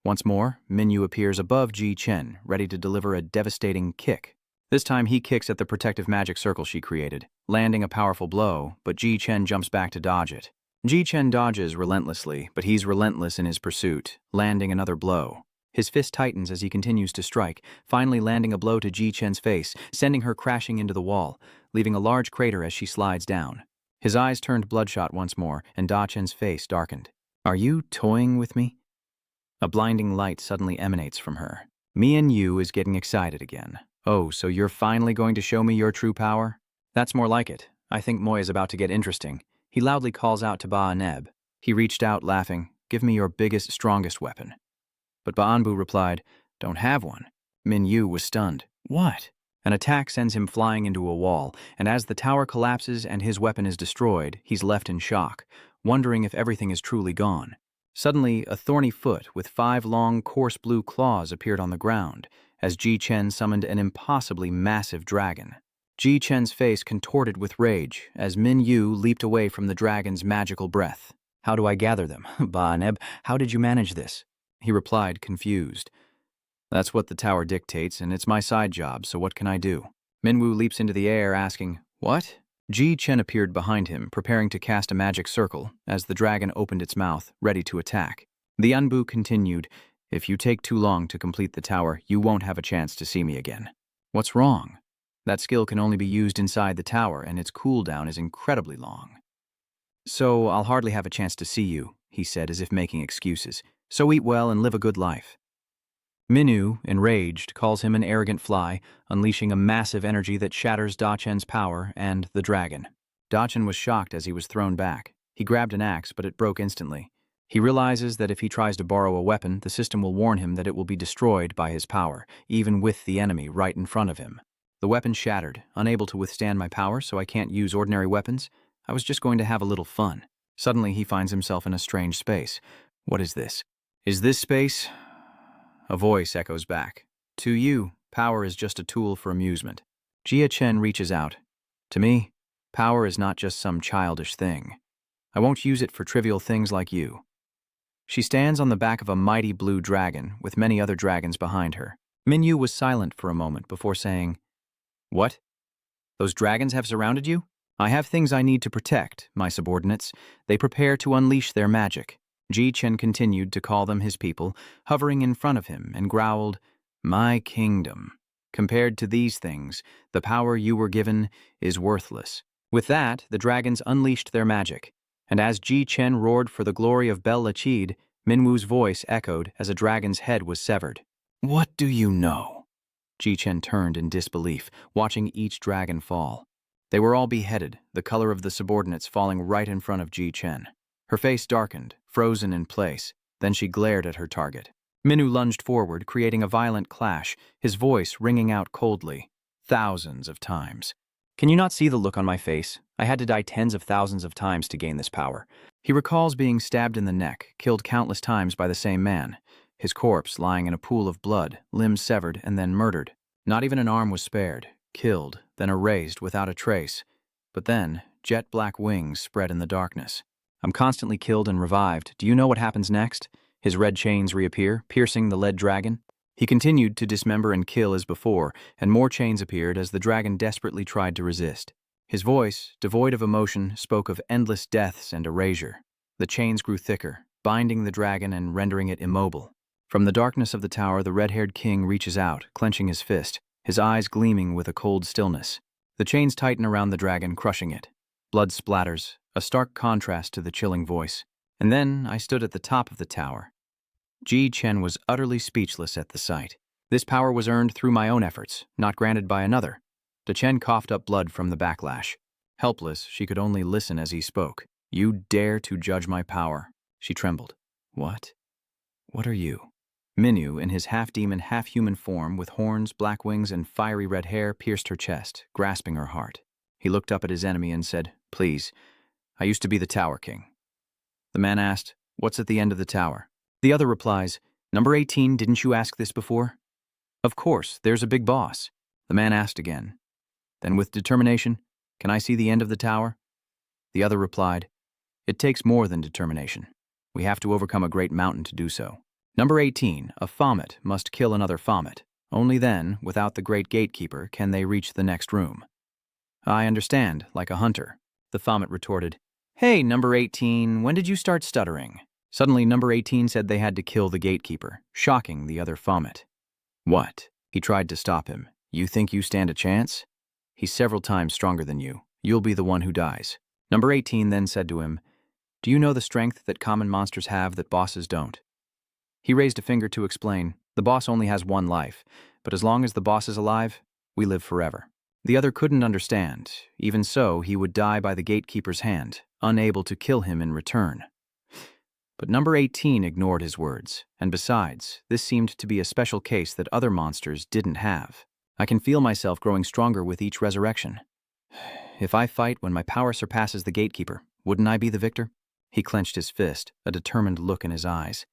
Once more, Minyu appears above Ji-Chen, ready to deliver a devastating kick. This time he kicks at the protective magic circle she created, landing a powerful blow, but Ji-Chen jumps back to dodge it. Ji-Chen dodges relentlessly, but he's relentless in his pursuit, landing another blow. His fist tightens as he continues to strike, finally landing a blow to Ji-Chen's face, sending her crashing into the wall, leaving a large crater as she slides down. His eyes turned bloodshot once more, and Da-Chen's face darkened. "Are you toying with me?" A blinding light suddenly emanates from her. Minyu is getting excited again. "Oh, so you're finally going to show me your true power?" "That's more like it. I think Moy is about to get interesting." He loudly calls out to Ba-Neb. He reached out, laughing, "Give me your biggest, strongest weapon." But Ba-Anbu replied, "Don't have one." Minyu was stunned. "What?" An attack sends him flying into a wall, and as the tower collapses and his weapon is destroyed, he's left in shock, wondering if everything is truly gone. Suddenly, a thorny foot with 5 long, coarse blue claws appeared on the ground, as Ji-Chen summoned an impossibly massive dragon. Ji-Chen's face contorted with rage, as Minyu leaped away from the dragon's magical breath. "How do I gather them? Ba-Neb, how did you manage this?" He replied, confused. "That's what the tower dictates, and it's my side job, so what can I do?" Minwu leaps into the air, asking, "What?" Ji-Chen appeared behind him, preparing to cast a magic circle, as the dragon opened its mouth, ready to attack. The Anbu continued, "If you take too long to complete the tower, you won't have a chance to see me again." "What's wrong?" "That skill can only be used inside the tower, and its cooldown is incredibly long." "So I'll hardly have a chance to see you," he said, as if making excuses. "So eat well and live a good life." Minyu, enraged, calls him an arrogant fly, unleashing a massive energy that shatters Da-Chen's power and the dragon. Da-Chen was shocked as he was thrown back. He grabbed an axe, but it broke instantly. He realizes that if he tries to borrow a weapon, the system will warn him that it will be destroyed by his power, even with the enemy right in front of him. "The weapon shattered, unable to withstand my power, so I can't use ordinary weapons. I was just going to have a little fun." Suddenly, he finds himself in a strange space. What is this? Is this space? A voice echoes back. "To you, power is just a tool for amusement." Ji-Chen reaches out. "To me, power is not just some childish thing. I won't use it for trivial things like you." She stands on the back of a mighty blue dragon, with many other dragons behind her. Minyu was silent for a moment before saying, "What? Those dragons have surrounded you? I have things I need to protect, my subordinates." They prepare to unleash their magic. Ji-Chen continued to call them his people, hovering in front of him, and growled, "My kingdom. Compared to these things, the power you were given is worthless." With that, the dragons unleashed their magic, and as Ji-Chen roared for the glory of Bel Lachid, Minwu's voice echoed as a dragon's head was severed. "What do you know?" Ji-Chen turned in disbelief, watching each dragon fall. They were all beheaded, the color of the subordinates falling right in front of Ji-Chen. Her face darkened, frozen in place. Then she glared at her target. Minyu lunged forward, creating a violent clash, his voice ringing out coldly. "Thousands of times. Can you not see the look on my face? I had to die tens of thousands of times to gain this power." He recalls being stabbed in the neck, killed countless times by the same man. His corpse lying in a pool of blood, limbs severed and then murdered. Not even an arm was spared, killed, then erased without a trace. But then, jet black wings spread in the darkness. "I'm constantly killed and revived. Do you know what happens next?" His red chains reappear, piercing the lead dragon. He continued to dismember and kill as before, and more chains appeared as the dragon desperately tried to resist. His voice, devoid of emotion, spoke of endless deaths and erasure. The chains grew thicker, binding the dragon and rendering it immobile. From the darkness of the tower, the red-haired king reaches out, clenching his fist, his eyes gleaming with a cold stillness. The chains tighten around the dragon, crushing it. Blood splatters, a stark contrast to the chilling voice. And then I stood at the top of the tower. Ji-Chen was utterly speechless at the sight. This power was earned through my own efforts, not granted by another. Da-Chen coughed up blood from the backlash. Helpless, she could only listen as he spoke. "You dare to judge my power." She trembled. "What? What are you?" Minyu, in his half-demon, half-human form, with horns, black wings, and fiery red hair, pierced her chest, grasping her heart. He looked up at his enemy and said, "Please, I used to be the Tower King." The man asked, "What's at the end of the tower?" The other replies, "Number 18, didn't you ask this before?" "Of course, there's a big boss." The man asked again. "Then with determination, can I see the end of the tower?" The other replied, "It takes more than determination. We have to overcome a great mountain to do so. Number 18, a Fomet must kill another Fomet. Only then, without the great gatekeeper, can they reach the next room." "I understand, like a hunter." The Fomet retorted, "Hey, number 18, when did you start stuttering?" Suddenly, number 18 said they had to kill the gatekeeper, shocking the other Fomet. "What?" He tried to stop him. "You think you stand a chance? He's several times stronger than you. You'll be the one who dies." Number 18 then said to him, "Do you know the strength that common monsters have that bosses don't?" He raised a finger to explain, "The boss only has one life, but as long as the boss is alive, we live forever." The other couldn't understand. Even so, he would die by the gatekeeper's hand, unable to kill him in return. But number 18 ignored his words, and besides, this seemed to be a special case that other monsters didn't have. "I can feel myself growing stronger with each resurrection. If I fight when my power surpasses the gatekeeper, wouldn't I be the victor?" He clenched his fist, a determined look in his eyes.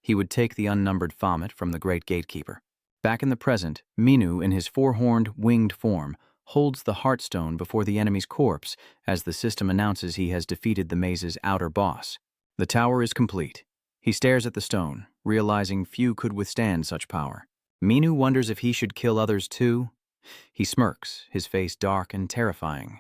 He would take the unnumbered Fomet from the great gatekeeper. Back in the present, Minyu, in his four-horned, winged form, holds the Heartstone before the enemy's corpse as the system announces he has defeated the maze's outer boss. The tower is complete. He stares at the stone, realizing few could withstand such power. Minyu wonders if he should kill others too. He smirks, his face dark and terrifying.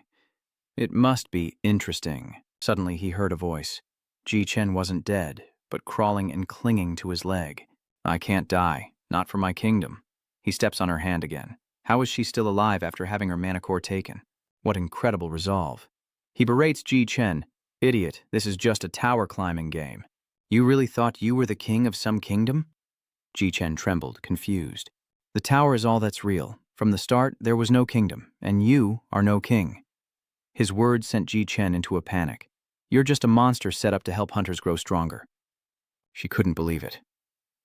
It must be interesting. Suddenly he heard a voice. Ji Chen wasn't dead, but crawling and clinging to his leg. "I can't die, not for my kingdom." He steps on her hand again. How is she still alive after having her manicore taken? What incredible resolve. He berates Ji Chen. "Idiot, this is just a tower climbing game. You really thought you were the king of some kingdom?" Ji Chen trembled, confused. "The tower is all that's real. From the start, there was no kingdom, and you are no king." His words sent Ji Chen into a panic. "You're just a monster set up to help hunters grow stronger." She couldn't believe it.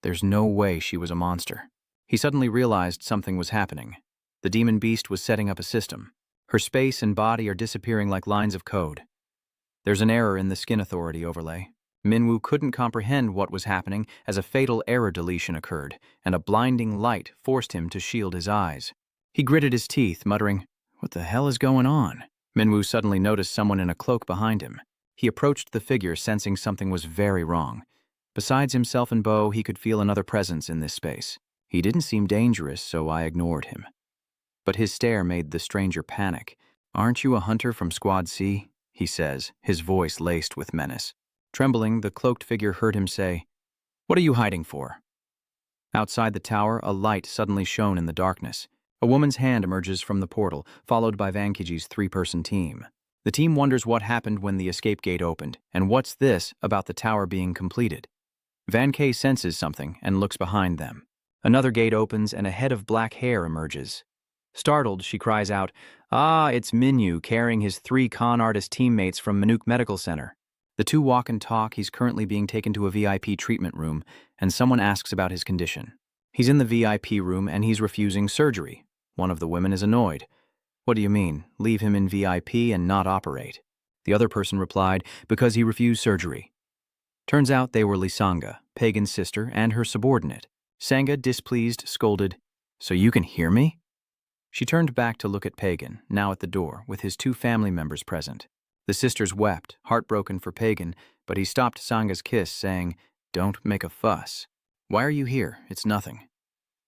There's no way she was a monster. He suddenly realized something was happening. The demon beast was setting up a system. Her space and body are disappearing like lines of code. There's an error in the skin authority overlay. Minwu couldn't comprehend what was happening as a fatal error deletion occurred, and a blinding light forced him to shield his eyes. He gritted his teeth, muttering, "What the hell is going on?" Minwu suddenly noticed someone in a cloak behind him. He approached the figure, sensing something was very wrong. Besides himself and Bo, he could feel another presence in this space. He didn't seem dangerous, so I ignored him. But his stare made the stranger panic. "Aren't you a hunter from Squad C?" he says, his voice laced with menace. Trembling, the cloaked figure heard him say, "What are you hiding for?" Outside the tower, a light suddenly shone in the darkness. A woman's hand emerges from the portal, followed by Vankiji's three-person team. The team wonders what happened when the escape gate opened, and what's this about the tower being completed. Van K senses something and looks behind them. Another gate opens and a head of black hair emerges. Startled, she cries out, "Ah, it's Minyu carrying his 3 con artist teammates from Manuk Medical Center." The two walk and talk. He's currently being taken to a VIP treatment room, and someone asks about his condition. He's in the VIP room and he's refusing surgery. One of the women is annoyed. "What do you mean, leave him in VIP and not operate?" The other person replied, "Because he refused surgery." Turns out they were Lisanga, Pagan's sister, and her subordinate. Sanga, displeased, scolded, "So you can hear me?" She turned back to look at Pagan, now at the door, with his 2 family members present. The sisters wept, heartbroken for Pagan, but he stopped Sanga's kiss, saying, "Don't make a fuss." "Why are you here? It's nothing."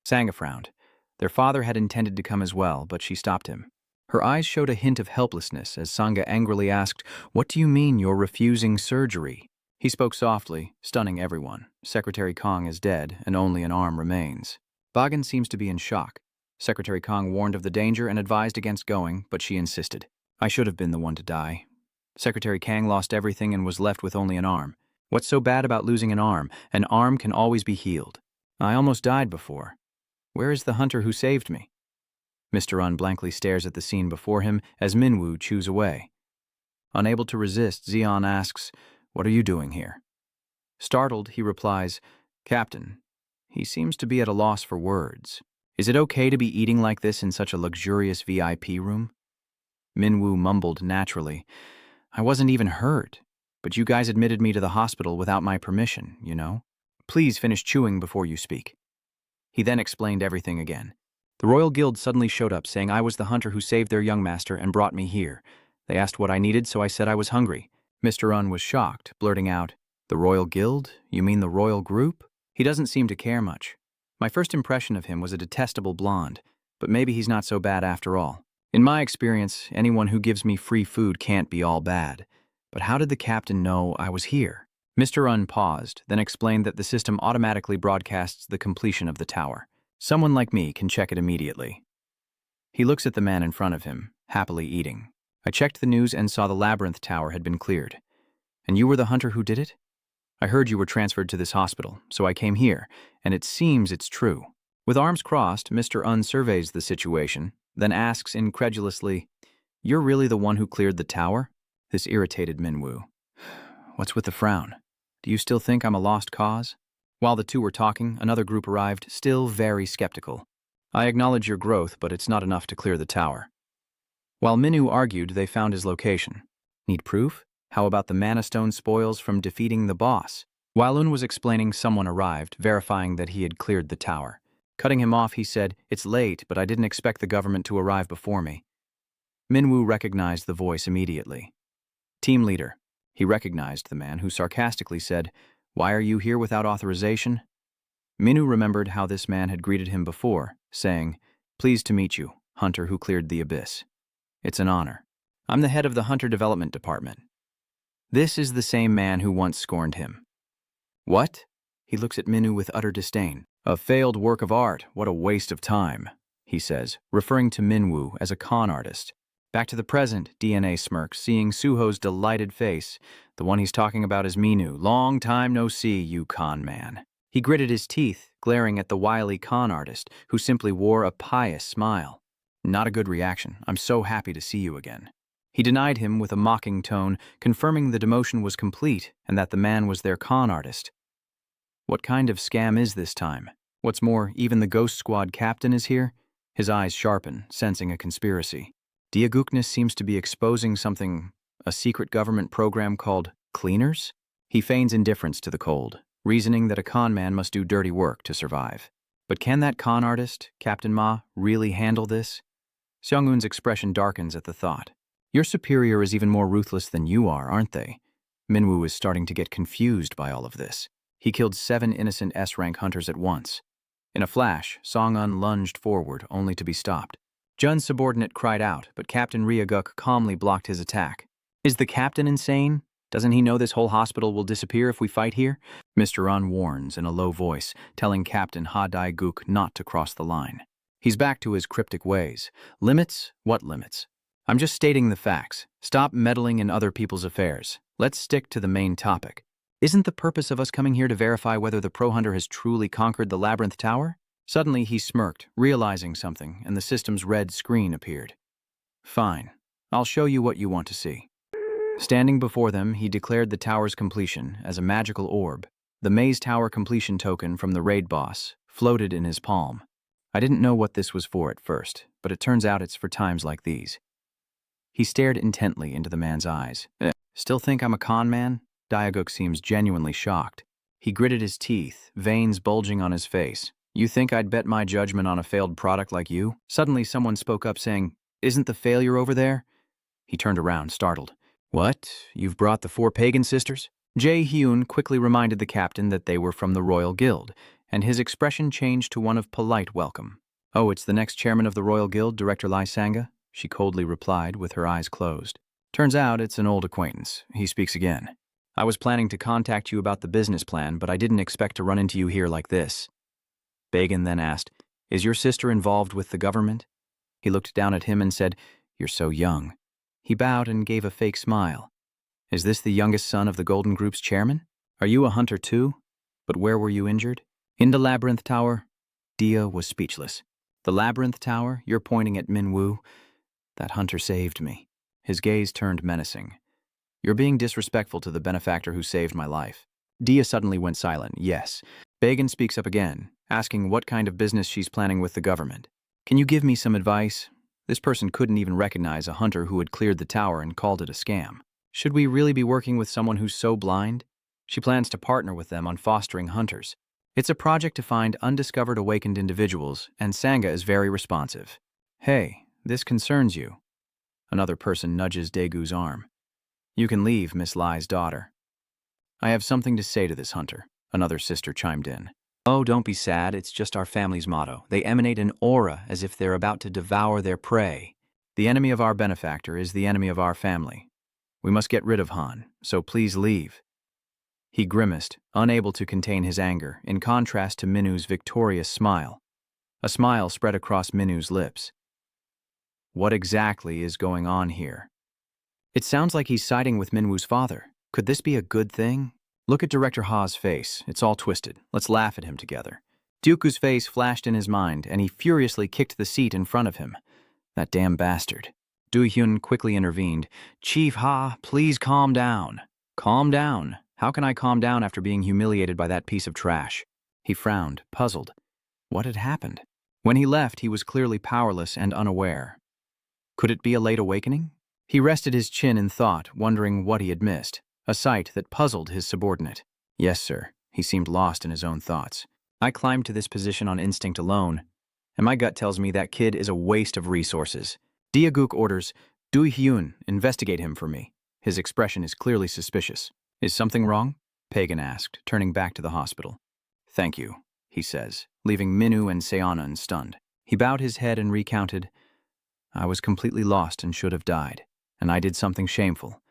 Sanga frowned. Their father had intended to come as well, but she stopped him. Her eyes showed a hint of helplessness as Sanga angrily asked, "What do you mean you're refusing surgery?" He spoke softly, stunning everyone. Secretary Kong is dead, and only an arm remains. Bagan seems to be in shock. Secretary Kong warned of the danger and advised against going, but she insisted. "I should have been the one to die." Secretary Kang lost everything and was left with only an arm. What's so bad about losing an arm? An arm can always be healed. I almost died before. Where is the hunter who saved me? Mr. Un blankly stares at the scene before him as Minwoo chews away. Unable to resist, Zeon asks, "What are you doing here?" Startled, he replies, "Captain." He seems to be at a loss for words. "Is it okay to be eating like this in such a luxurious VIP room?" Minwoo mumbled naturally, "I wasn't even hurt, but you guys admitted me to the hospital without my permission, you know? Please finish chewing before you speak." He then explained everything again. "The Royal Guild suddenly showed up saying I was the hunter who saved their young master and brought me here. They asked what I needed, so I said I was hungry." Mr. Un was shocked, blurting out, "The Royal Guild? You mean the Royal Group?" He doesn't seem to care much. My first impression of him was a detestable blonde, but maybe he's not so bad after all. In my experience, anyone who gives me free food can't be all bad. But how did the captain know I was here? Mr. Un paused, then explained that the system automatically broadcasts the completion of the tower. Someone like me can check it immediately. He looks at the man in front of him, happily eating. "I checked the news and saw the Labyrinth Tower had been cleared. And you were the hunter who did it? I heard you were transferred to this hospital, so I came here, and it seems it's true." With arms crossed, Mr. Un surveys the situation, then asks incredulously, "You're really the one who cleared the tower?" This irritated Minwoo. "What's with the frown? Do you still think I'm a lost cause?" While the two were talking, another group arrived, still very skeptical. "I acknowledge your growth, but it's not enough to clear the tower." While Minwoo argued, they found his location. "Need proof? How about the mana stone spoils from defeating the boss?" While Un was explaining, someone arrived, verifying that he had cleared the tower. Cutting him off, he said, "It's late, but I didn't expect the government to arrive before me." Minwoo recognized the voice immediately. "Team leader." He recognized the man who sarcastically said, "Why are you here without authorization?" Minwoo remembered how this man had greeted him before, saying, "Pleased to meet you, hunter who cleared the abyss. It's an honor. I'm the head of the Hunter Development Department." This is the same man who once scorned him. "What?" He looks at Minwoo with utter disdain. "A failed work of art, what a waste of time," he says, referring to Minwoo as a con artist. Back to the present, DNA smirks, seeing Suho's delighted face. The one he's talking about is Minwoo. "Long time no see, you con man." He gritted his teeth, glaring at the wily con artist, who simply wore a pious smile. "Not a good reaction. I'm so happy to see you again." He denied him with a mocking tone, confirming the demotion was complete and that the man was their con artist. What kind of scam is this time? What's more, even the Ghost Squad captain is here? His eyes sharpen, sensing a conspiracy. Diaguknis seems to be exposing something, a secret government program called Cleaners? He feigns indifference to the cold, reasoning that a con man must do dirty work to survive. But can that con artist, Captain Ma, really handle this? Seong-eun's expression darkens at the thought. "Your superior is even more ruthless than you are, aren't they?" Minwoo is starting to get confused by all of this. He killed 7 innocent S-rank hunters at once. In a flash, Song-eun lunged forward, only to be stopped. Jun's subordinate cried out, but Captain Ryaguk calmly blocked his attack. "Is the captain insane? Doesn't he know this whole hospital will disappear if we fight here?" Mr. Un warns in a low voice, telling Captain Ha Dae-guk not to cross the line. He's back to his cryptic ways. "Limits? What limits? I'm just stating the facts. Stop meddling in other people's affairs. Let's stick to the main topic. Isn't the purpose of us coming here to verify whether the pro-hunter has truly conquered the Labyrinth Tower?" Suddenly he smirked, realizing something, and the system's red screen appeared. "Fine. I'll show you what you want to see." Standing before them, he declared the tower's completion as a magical orb. The Maze Tower completion token from the raid boss floated in his palm. I didn't know what this was for at first, but it turns out it's for times like these. He stared intently into the man's eyes. "Still think I'm a con man?" Dae-guk seems genuinely shocked. He gritted his teeth, veins bulging on his face. "You think I'd bet my judgment on a failed product like you?" Suddenly someone spoke up saying, "Isn't the failure over there?" He turned around, startled. "What? You've brought the 4 pagan sisters?" Jae-hyun quickly reminded the captain that they were from the Royal Guild, and his expression changed to one of polite welcome. "Oh, it's the next chairman of the Royal Guild, Director Ly Sanga?" she coldly replied with her eyes closed. "Turns out it's an old acquaintance." He speaks again. "I was planning to contact you about the business plan, but I didn't expect to run into you here like this." Bagan then asked, "Is your sister involved with the government?" He looked down at him and said, "You're so young." He bowed and gave a fake smile. "Is this the youngest son of the Golden Group's chairman? Are you a hunter too? But where were you injured?" "In the Labyrinth Tower." Dia was speechless. The Labyrinth Tower? You're pointing at Minwoo? That hunter saved me. His gaze turned menacing. You're being disrespectful to the benefactor who saved my life. Dia suddenly went silent. Yes. Bagan speaks up again, asking what kind of business she's planning with the government. Can you give me some advice? This person couldn't even recognize a hunter who had cleared the tower and called it a scam. Should we really be working with someone who's so blind? She plans to partner with them on fostering hunters. It's a project to find undiscovered awakened individuals, and Sangha is very responsive. Hey, this concerns you. Another person nudges Daegu's arm. You can leave, Miss Lai's daughter. I have something to say to this hunter, another sister chimed in. Oh, don't be sad, it's just our family's motto. They emanate an aura as if they're about to devour their prey. The enemy of our benefactor is the enemy of our family. We must get rid of Han, so please leave. He grimaced, unable to contain his anger, in contrast to Minwoo's victorious smile. A smile spread across Minwoo's lips. What exactly is going on here? It sounds like he's siding with Minwoo's father. Could this be a good thing? Look at Director Ha's face. It's all twisted. Let's laugh at him together. Dooku's face flashed in his mind, and he furiously kicked the seat in front of him. That damn bastard. Do-hyun quickly intervened. Chief Ha, please calm down. Calm down. How can I calm down after being humiliated by that piece of trash? He frowned, puzzled. What had happened? When he left, he was clearly powerless and unaware. Could it be a late awakening? He rested his chin in thought, wondering what he had missed, a sight that puzzled his subordinate. Yes, sir. He seemed lost in his own thoughts. I climbed to this position on instinct alone, and my gut tells me that kid is a waste of resources. Daeguk orders, Do-hyun, investigate him for me. His expression is clearly suspicious. Is something wrong? Pagan asked, turning back to the hospital. Thank you, he says, leaving Minwoo and Seonan stunned. He bowed his head and recounted, I was completely lost and should have died, and I did something shameful.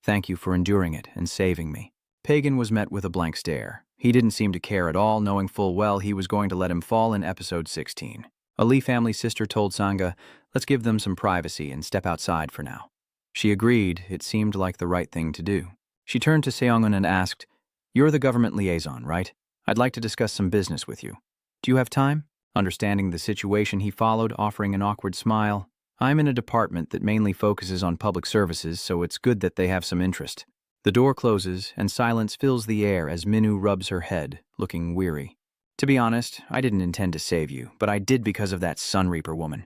Thank you for enduring it and saving me. Pagan was met with a blank stare. He didn't seem to care at all, knowing full well he was going to let him fall in episode 16. A Lee family sister told Sangha, let's give them some privacy and step outside for now. She agreed. It seemed like the right thing to do. She turned to Seongun and asked, You're the government liaison, right? I'd like to discuss some business with you. Do you have time? Understanding the situation, he followed, offering an awkward smile. I'm in a department that mainly focuses on public services, so it's good that they have some interest. The door closes, and silence fills the air as Minwoo rubs her head, looking weary. To be honest, I didn't intend to save you, but I did because of that Sunreaper woman.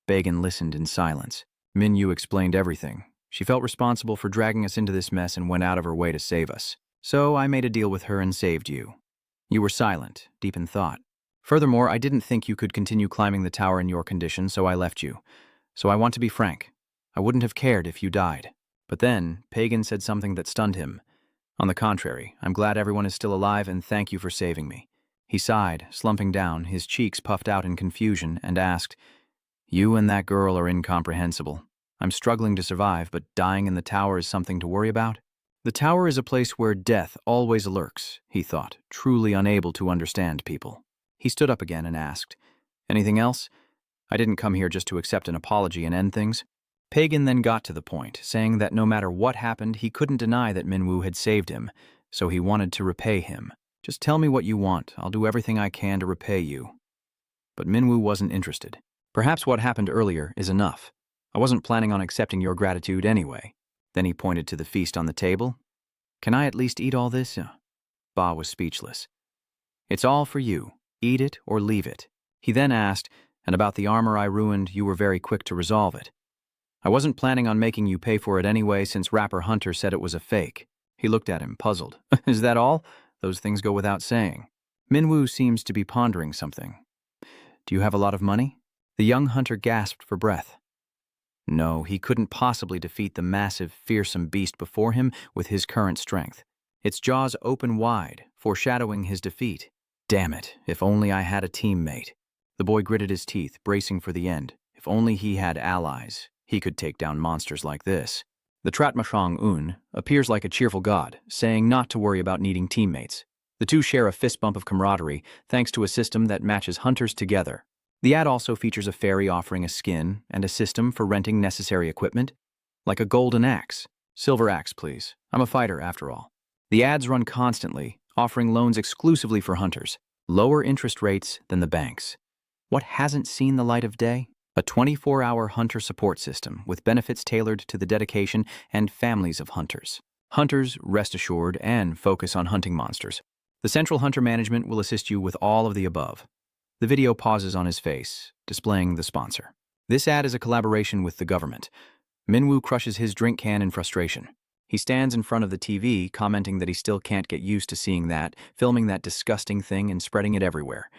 Bagan listened in silence. Minwoo explained everything. She felt responsible for dragging us into this mess and went out of her way to save us. So I made a deal with her and saved you. You were silent, deep in thought. Furthermore, I didn't think you could continue climbing the tower in your condition, so I left you. So I want to be frank. I wouldn't have cared if you died. But then, Pagan said something that stunned him. On the contrary, I'm glad everyone is still alive and thank you for saving me. He sighed, slumping down, his cheeks puffed out in confusion, and asked, You and that girl are incomprehensible. I'm struggling to survive, but dying in the tower is something to worry about? The tower is a place where death always lurks, he thought, truly unable to understand people. He stood up again and asked, Anything else? I didn't come here just to accept an apology and end things. Pagan then got to the point, saying that no matter what happened, he couldn't deny that Minwoo had saved him, so he wanted to repay him. Just tell me what you want. I'll do everything I can to repay you. But Minwoo wasn't interested. Perhaps what happened earlier is enough. I wasn't planning on accepting your gratitude anyway. Then he pointed to the feast on the table. Can I at least eat all this? Ba was speechless. It's all for you. Eat it or leave it. He then asked, And about the armor I ruined, you were very quick to resolve it. I wasn't planning on making you pay for it anyway since Rapper Hunter said it was a fake. He looked at him, puzzled. Is that all? Those things go without saying. Minwoo seems to be pondering something. Do you have a lot of money? The young hunter gasped for breath. No, he couldn't possibly defeat the massive, fearsome beast before him with his current strength. Its jaws open wide, foreshadowing his defeat. Damn it, if only I had a teammate. The boy gritted his teeth, bracing for the end. If only he had allies, he could take down monsters like this. The Tratmashang Un appears like a cheerful god, saying not to worry about needing teammates. The two share a fist bump of camaraderie, thanks to a system that matches hunters together. The ad also features a fairy offering a skin and a system for renting necessary equipment, like a golden axe. Silver axe, please. I'm a fighter, after all. The ads run constantly, offering loans exclusively for hunters. Lower interest rates than the banks. What hasn't seen the light of day? A 24-hour hunter support system with benefits tailored to the dedication and families of hunters. Hunters rest assured and focus on hunting monsters. The Central Hunter Management will assist you with all of the above. The video pauses on his face, displaying the sponsor. This ad is a collaboration with the government. Minwoo crushes his drink can in frustration. He stands in front of the TV, commenting that he still can't get used to seeing that, filming that disgusting thing and spreading it everywhere.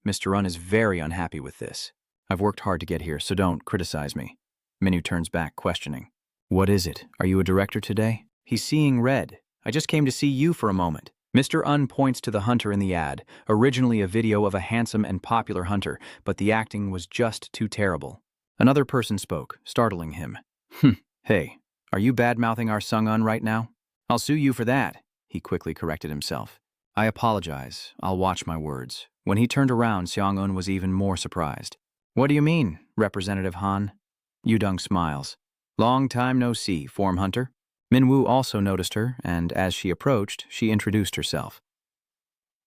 Mr. Un is very unhappy with this. I've worked hard to get here, so don't criticize me. Minwoo turns back, questioning. What is it? Are you a director today? He's seeing red. I just came to see you for a moment. Mr. Un points to the hunter in the ad, originally a video of a handsome and popular hunter, but the acting was just too terrible. Another person spoke, startling him. Hey, are you bad-mouthing our Sung-un right now? I'll sue you for that, he quickly corrected himself. I apologize. I'll watch my words. When he turned around, Seong-un was even more surprised. What do you mean, Representative Han? Yudong smiles. Long time no see, Form Hunter. Minwoo also noticed her, and as she approached, she introduced herself.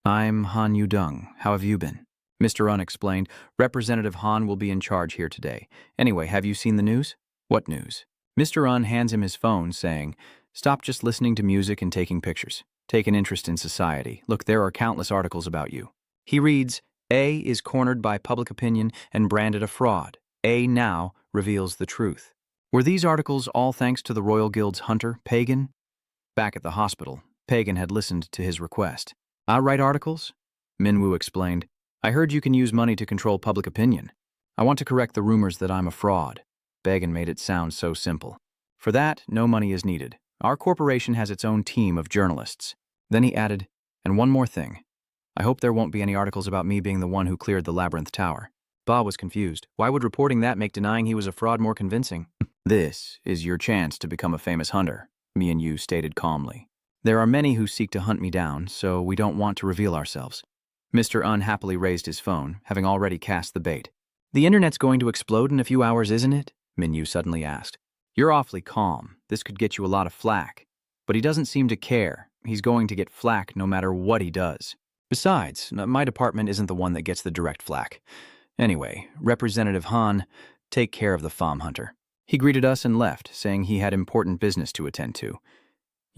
I'm Han Yudong. How have you been? Mr. Un explained. Representative Han will be in charge here today. Anyway, have you seen the news? What news? Mr. Un hands him his phone, saying, Stop just listening to music and taking pictures. Take an interest in society. Look, there are countless articles about you. He reads, A is cornered by public opinion and branded a fraud. A now reveals the truth. Were these articles all thanks to the Royal Guild's hunter, Pagan? Back at the hospital, Pagan had listened to his request. I write articles? Minwoo explained. I heard you can use money to control public opinion. I want to correct the rumors that I'm a fraud. Pagan made it sound so simple. For that, no money is needed. Our corporation has its own team of journalists. Then he added, and one more thing. I hope there won't be any articles about me being the one who cleared the Labyrinth Tower. Ba was confused. Why would reporting that make denying he was a fraud more convincing? This is your chance to become a famous hunter, Mian-yu stated calmly. There are many who seek to hunt me down, so we don't want to reveal ourselves. Mr. Un happily raised his phone, having already cast the bait. The internet's going to explode in a few hours, isn't it? Min-yu suddenly asked. You're awfully calm. This could get you a lot of flack. But he doesn't seem to care. He's going to get flack no matter what he does. Besides, my department isn't the one that gets the direct flack. Anyway, Representative Han, take care of the Phom hunter. He greeted us and left, saying he had important business to attend to.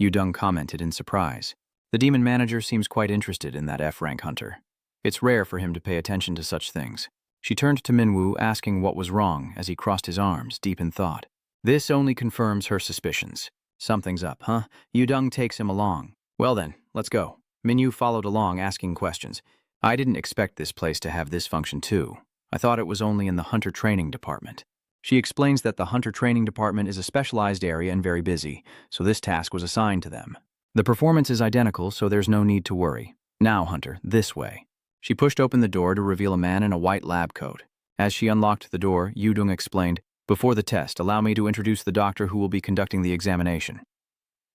Yudong commented in surprise. The demon manager seems quite interested in that F-rank hunter. It's rare for him to pay attention to such things. She turned to Minwoo, asking what was wrong as he crossed his arms, deep in thought. This only confirms her suspicions. Something's up, huh? Yudong takes him along. Well then, let's go. Minwoo followed along, asking questions. I didn't expect this place to have this function too. I thought it was only in the hunter training department. She explains that the hunter training department is a specialized area and very busy, so this task was assigned to them. The performance is identical, so there's no need to worry. Now, Hunter, this way. She pushed open the door to reveal a man in a white lab coat. As she unlocked the door, Yudong explained, Before the test, allow me to introduce the doctor who will be conducting the examination.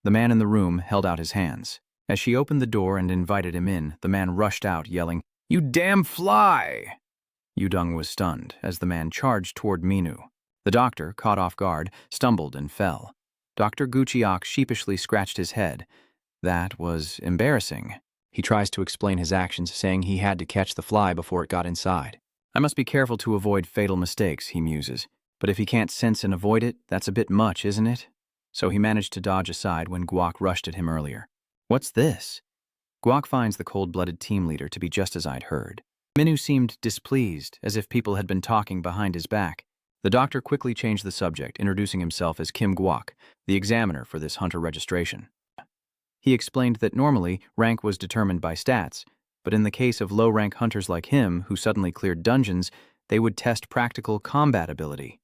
The man in the room held out his hands. As she opened the door and invited him in, the man rushed out, yelling, You damn fly! Yudong was stunned as the man charged toward Minu. The doctor, caught off guard, stumbled and fell. Dr. Guchiok sheepishly scratched his head. That was embarrassing. He tries to explain his actions, saying he had to catch the fly before it got inside. I must be careful to avoid fatal mistakes, he muses. But if he can't sense and avoid it, that's a bit much, isn't it? So he managed to dodge aside when Guok rushed at him earlier. What's this? Guok finds the cold-blooded team leader to be just as I'd heard. Minu seemed displeased, as if people had been talking behind his back. The doctor quickly changed the subject, introducing himself as Kim Guok, the examiner for this hunter registration. He explained that normally rank was determined by stats, but in the case of low-rank hunters like him who suddenly cleared dungeons, they would test practical combat ability.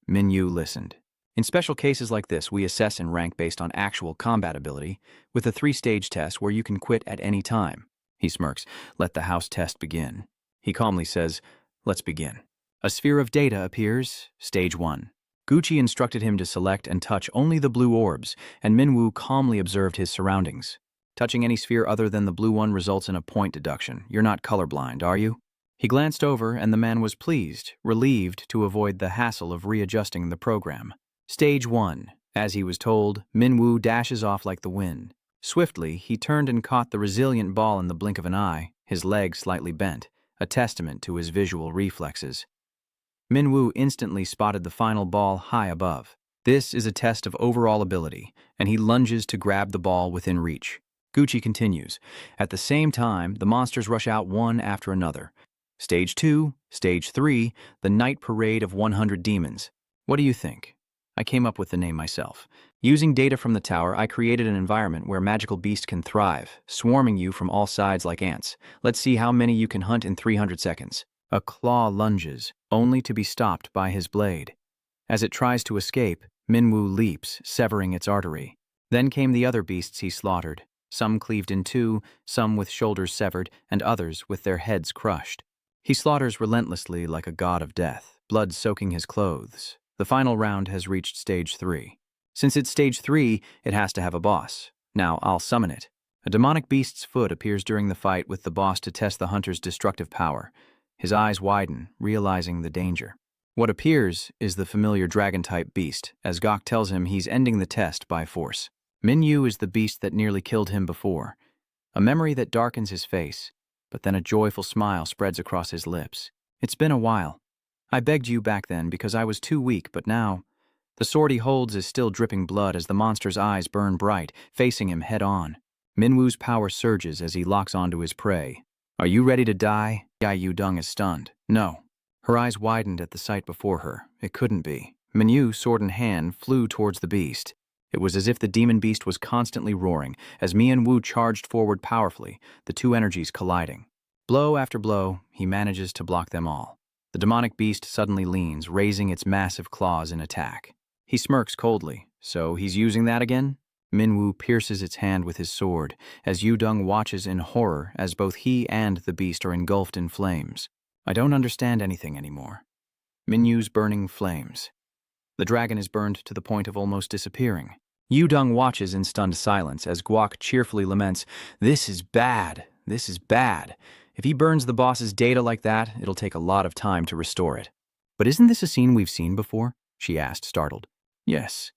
Minyu listened. In special cases like this, we assess and rank based on actual combat ability, with a 3-stage test where you can quit at any time. He smirks. Let the house test begin. He calmly says, Let's begin. A sphere of data appears, Stage 1. Gucci instructed him to select and touch only the blue orbs, and Minwoo calmly observed his surroundings. Touching any sphere other than the blue one results in a point deduction. You're not colorblind, are you? He glanced over, and the man was pleased, relieved to avoid the hassle of readjusting the program. Stage 1. As he was told, Minwoo dashes off like the wind. Swiftly, he turned and caught the resilient ball in the blink of an eye, his leg slightly bent. a testament to his visual reflexes. Minwoo instantly spotted the final ball high above. This is a test of overall ability, and he lunges to grab the ball within reach. Gucci continues. At the same time, the monsters rush out one after another. Stage 2, Stage 3, the Night Parade of 100 Demons. What do you think? I came up with the name myself. Using data from the tower, I created an environment where magical beasts can thrive, swarming you from all sides like ants. Let's see how many you can hunt in 300 seconds. A claw lunges, only to be stopped by his blade. As it tries to escape, Minwoo leaps, severing its artery. Then came the other beasts he slaughtered, some cleaved in two, some with shoulders severed, and others with their heads crushed. He slaughters relentlessly like a god of death, blood soaking his clothes. The final round has reached Stage 3. Since it's Stage 3, it has to have a boss. Now, I'll summon it. A demonic beast's foot appears during the fight with the boss to test the hunter's destructive power. His eyes widen, realizing the danger. What appears is the familiar dragon-type beast, as Gok tells him he's ending the test by force. Minyu is the beast that nearly killed him before. A memory that darkens his face, but then a joyful smile spreads across his lips. It's been a while. I begged you back then because I was too weak, but now... The sword he holds is still dripping blood as the monster's eyes burn bright, facing him head-on. Minwoo's power surges as he locks onto his prey. Are you ready to die? Yu Dung is stunned. No. Her eyes widened at the sight before her. It couldn't be. Minyu, sword in hand, flew towards the beast. It was as if the demon beast was constantly roaring, as Minwoo charged forward powerfully, the two energies colliding. Blow after blow, he manages to block them all. The demonic beast suddenly leans, raising its massive claws in attack. He smirks coldly. So he's using that again? Minwoo pierces its hand with his sword, as Yu Dung watches in horror as both he and the beast are engulfed in flames. I don't understand anything anymore. Minyu's burning flames. The dragon is burned to the point of almost disappearing. Yu Dung watches in stunned silence as Guok cheerfully laments, "This is bad. This is bad. If he burns the boss's data like that, it'll take a lot of time to restore it." "But isn't this a scene we've seen before?" she asked, startled. "Yes."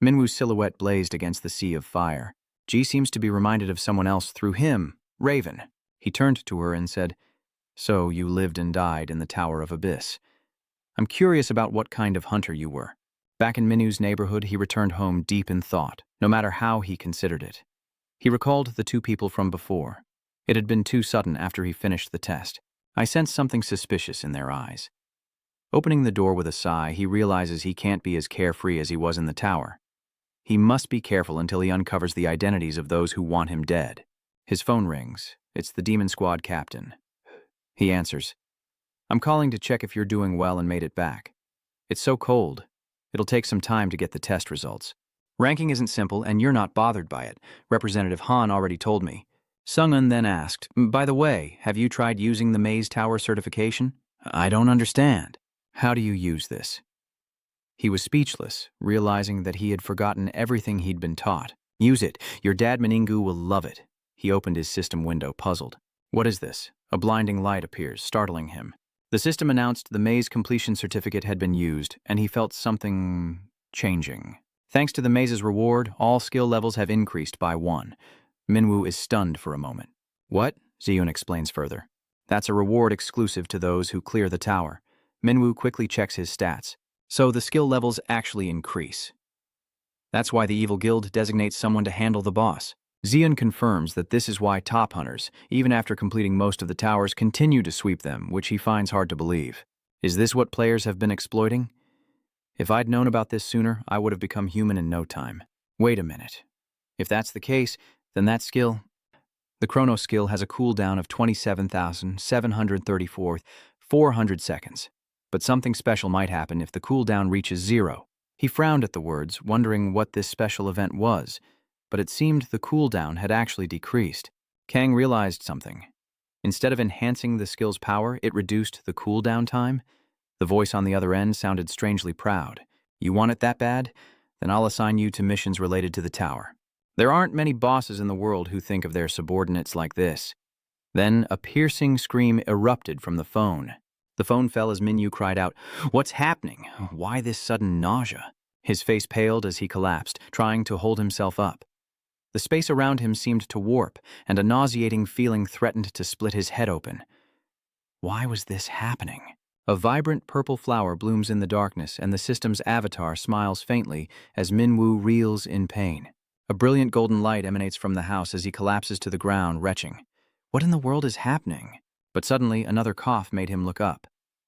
Minwoo's silhouette blazed against the sea of fire. Ji seems to be reminded of someone else through him, Raven. He turned to her and said, "So you lived and died in the Tower of Abyss. I'm curious about what kind of hunter you were." Back in Minwoo's neighborhood, he returned home deep in thought, no matter how he considered it. He recalled the two people from before. It had been too sudden after he finished the test. I sensed something suspicious in their eyes. Opening the door with a sigh, he realizes he can't be as carefree as he was in the tower. He must be careful until he uncovers the identities of those who want him dead. His phone rings. It's the Demon Squad captain. He answers. "I'm calling to check if you're doing well and made it back. It's so cold. It'll take some time to get the test results. Ranking isn't simple, and you're not bothered by it. Representative Han already told me." Sung-un then asked, "By the way, have you tried using the Maze Tower certification?" "I don't understand." "How do you use this?" He was speechless, realizing that he had forgotten everything he'd been taught. "Use it. Your dad Meningu will love it." He opened his system window, puzzled. "What is this?" A blinding light appears, startling him. The system announced the maze completion certificate had been used, and he felt something changing. Thanks to the maze's reward, all skill levels have increased by 1. Minwoo is stunned for a moment. "What?" Ziyun explains further. "That's a reward exclusive to those who clear the tower." Minwoo quickly checks his stats. So the skill levels actually increase. That's why the Evil Guild designates someone to handle the boss. Ziyun confirms that this is why top hunters, even after completing most of the towers, continue to sweep them, which he finds hard to believe. Is this what players have been exploiting? If I'd known about this sooner, I would have become human in no time. Wait a minute. If that's the case, then that skill... The Chrono skill has a cooldown of 27,734, 400 seconds. But something special might happen if the cooldown reaches 0. He frowned at the words, wondering what this special event was, but it seemed the cooldown had actually decreased. Kang realized something. Instead of enhancing the skill's power, it reduced the cooldown time. The voice on the other end sounded strangely proud. "You want it that bad? Then I'll assign you to missions related to the tower." There aren't many bosses in the world who think of their subordinates like this. Then a piercing scream erupted from the phone. The phone fell as Minyu cried out, "What's happening? Why this sudden nausea?" His face paled as he collapsed, trying to hold himself up. The space around him seemed to warp, and a nauseating feeling threatened to split his head open. Why was this happening? A vibrant purple flower blooms in the darkness, and the system's avatar smiles faintly as Minwoo reels in pain. A brilliant golden light emanates from the house as he collapses to the ground, retching. What in the world is happening? But suddenly, another cough made him look up.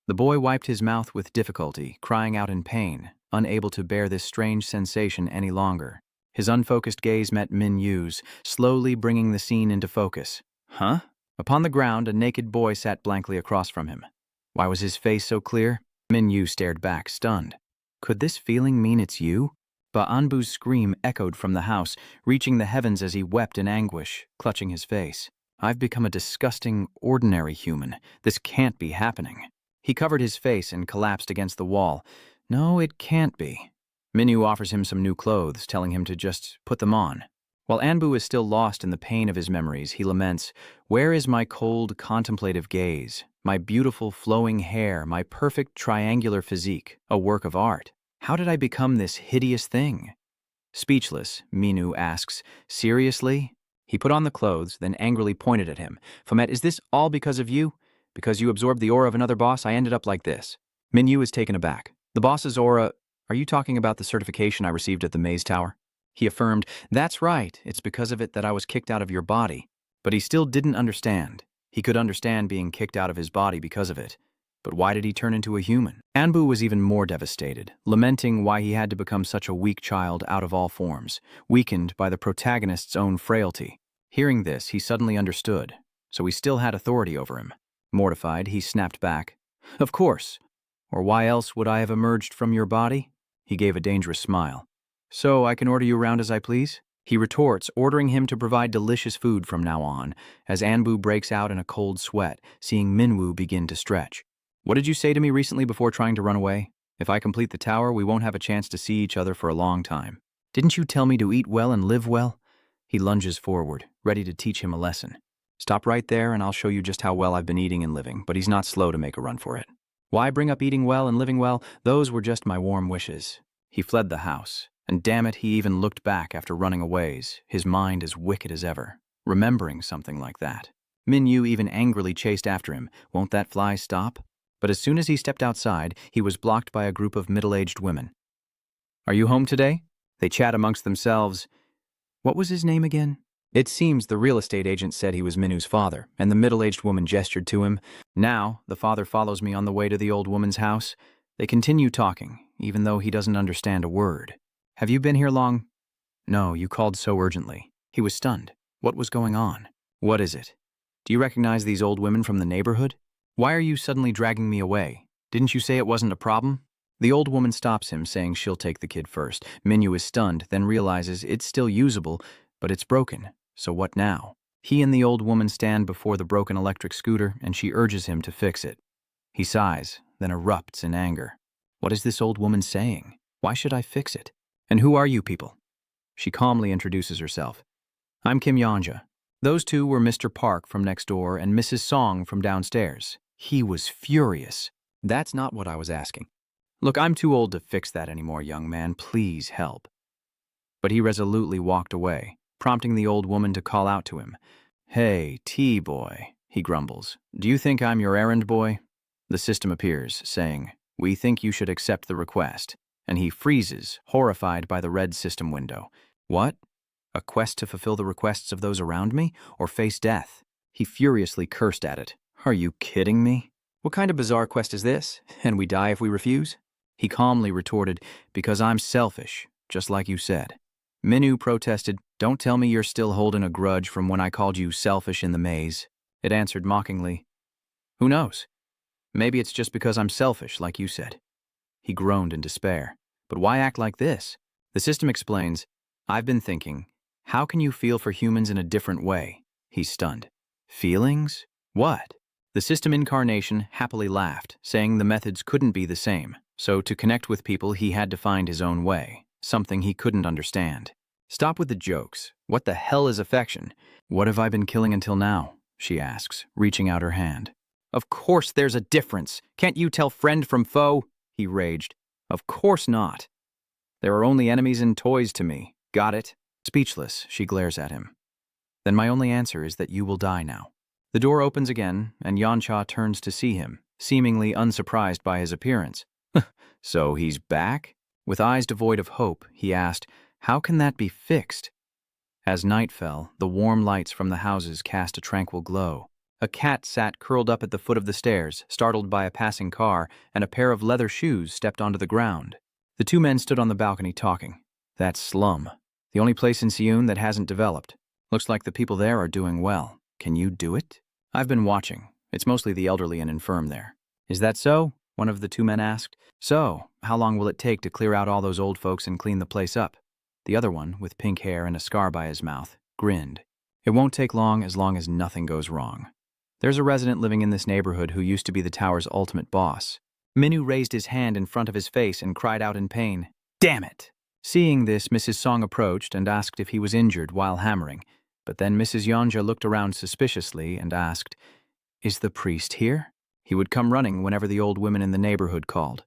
The boy wiped his mouth with difficulty, crying out in pain, unable to bear this strange sensation any longer. His unfocused gaze met Min-Yu's, slowly bringing the scene into focus. Huh? Upon the ground, a naked boy sat blankly across from him. Why was his face so clear? Min-Yu stared back, stunned. Could this feeling mean it's you? Ba'anbu's scream echoed from the house, reaching the heavens as he wept in anguish, clutching his face. I've become a disgusting, ordinary human. This can't be happening. He covered his face and collapsed against the wall. No, it can't be. Minyu offers him some new clothes, telling him to just put them on. While Anbu is still lost in the pain of his memories, he laments, "Where is my cold, contemplative gaze? My beautiful, flowing hair, my perfect triangular physique, a work of art? How did I become this hideous thing?" Speechless, Minu asks, "Seriously?" He put on the clothes, then angrily pointed at him. "Fomet, is this all because of you? Because you absorbed the aura of another boss, I ended up like this." Minyu is taken aback. "The boss's aura... Are you talking about the certification I received at the Maze Tower?" He affirmed, "That's right, it's because of it that I was kicked out of your body." But he still didn't understand. He could understand being kicked out of his body because of it. But why did he turn into a human? Anbu was even more devastated, lamenting why he had to become such a weak child out of all forms, weakened by the protagonist's own frailty. Hearing this, he suddenly understood, so he still had authority over him. Mortified, he snapped back, "Of course. Or why else would I have emerged from your body?" He gave a dangerous smile. "So I can order you around as I please?" He retorts, ordering him to provide delicious food from now on, as Anbu breaks out in a cold sweat, seeing Minwoo begin to stretch. "What did you say to me recently before trying to run away? If I complete the tower, we won't have a chance to see each other for a long time. Didn't you tell me to eat well and live well?" He lunges forward, ready to teach him a lesson. "Stop right there and I'll show you just how well I've been eating and living," but he's not slow to make a run for it. Why bring up eating well and living well? Those were just my warm wishes. He fled the house, and damn it, he even looked back after running a ways, his mind as wicked as ever, remembering something like that. Minyu even angrily chased after him. Won't that fly stop? But as soon as he stepped outside, he was blocked by a group of middle-aged women. "Are you home today?" They chat amongst themselves. What was his name again? It seems the real estate agent said he was Minu's father, and the middle-aged woman gestured to him. Now, the father follows me on the way to the old woman's house. They continue talking, even though he doesn't understand a word. "Have you been here long?" "No, you called so urgently." He was stunned. What was going on? "What is it? Do you recognize these old women from the neighborhood? Why are you suddenly dragging me away? Didn't you say it wasn't a problem?" The old woman stops him, saying she'll take the kid first. Minyu is stunned, then realizes it's still usable, but it's broken. So what now? He and the old woman stand before the broken electric scooter, and she urges him to fix it. He sighs, then erupts in anger. What is this old woman saying? Why should I fix it? And who are you people? She calmly introduces herself. "I'm Kim Yanja." Those two were Mr. Park from next door and Mrs. Song from downstairs. He was furious. "That's not what I was asking. Look, I'm too old to fix that anymore, young man. Please help." But he resolutely walked away, prompting the old woman to call out to him. "Hey, T-boy," he grumbles. "Do you think I'm your errand boy?" The system appears, saying, "We think you should accept the request." And he freezes, horrified by the red system window. What? A quest to fulfill the requests of those around me, or face death? He furiously cursed at it. Are you kidding me? What kind of bizarre quest is this? And we die if we refuse? He calmly retorted, "Because I'm selfish, just like you said." Minu protested, "Don't tell me you're still holding a grudge from when I called you selfish in the maze." It answered mockingly, "Who knows? Maybe it's just because I'm selfish, like you said." He groaned in despair. But why act like this? The system explains, "I've been thinking, how can you feel for humans in a different way?" He's stunned. Feelings? What? The system incarnation happily laughed, saying the methods couldn't be the same, so to connect with people he had to find his own way, something he couldn't understand. "Stop with the jokes. What the hell is affection?" "What have I been killing until now?" she asks, reaching out her hand. "Of course there's a difference. Can't you tell friend from foe?" He raged. "Of course not. There are only enemies and toys to me. Got it?" Speechless, she glares at him. "Then my only answer is that you will die now." The door opens again, and Yancha turns to see him, seemingly unsurprised by his appearance. So he's back? With eyes devoid of hope, he asked, "How can that be fixed?" As night fell, the warm lights from the houses cast a tranquil glow. A cat sat curled up at the foot of the stairs, startled by a passing car, and a pair of leather shoes stepped onto the ground. The two men stood on the balcony talking. "That's Slum, the only place in Seoul that hasn't developed. Looks like the people there are doing well. Can you do it?" "I've been watching. It's mostly the elderly and infirm there." "Is that so?" one of the two men asked. "So, how long will it take to clear out all those old folks and clean the place up?" The other one, with pink hair and a scar by his mouth, grinned. "It won't take long as nothing goes wrong. There's a resident living in this neighborhood who used to be the tower's ultimate boss." Minwoo raised his hand in front of his face and cried out in pain, "Damn it!" Seeing this, Mrs. Song approached and asked if he was injured while hammering, but then Mrs. Yonja looked around suspiciously and asked, "Is the priest here?" He would come running whenever the old women in the neighborhood called.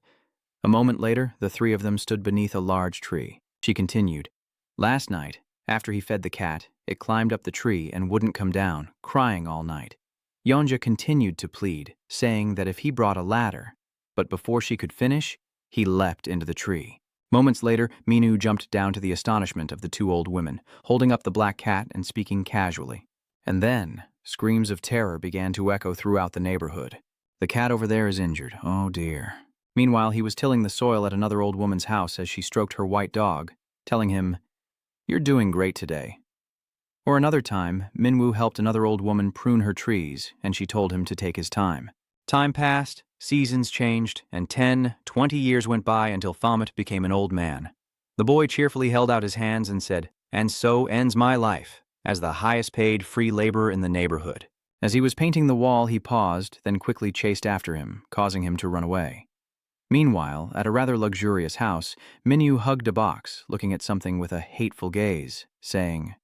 A moment later, the three of them stood beneath a large tree. She continued, "Last night, after he fed the cat, it climbed up the tree and wouldn't come down, crying all night. Yonja continued to plead, saying that if he brought a ladder, but before she could finish, he leapt into the tree. Moments later, Minwoo jumped down to the astonishment of the two old women, holding up the black cat and speaking casually. And then, screams of terror began to echo throughout the neighborhood. "The cat over there is injured. Oh dear." Meanwhile, he was tilling the soil at another old woman's house as she stroked her white dog, telling him, "You're doing great today." Or another time, Minwoo helped another old woman prune her trees, and she told him to take his time. Time passed, seasons changed, and 10, 20 years went by until Fomet became an old man. The boy cheerfully held out his hands and said, "And so ends my life, as the highest paid free laborer in the neighborhood." As he was painting the wall, he paused, then quickly chased after him, causing him to run away. Meanwhile, at a rather luxurious house, Minwoo hugged a box, looking at something with a hateful gaze, saying,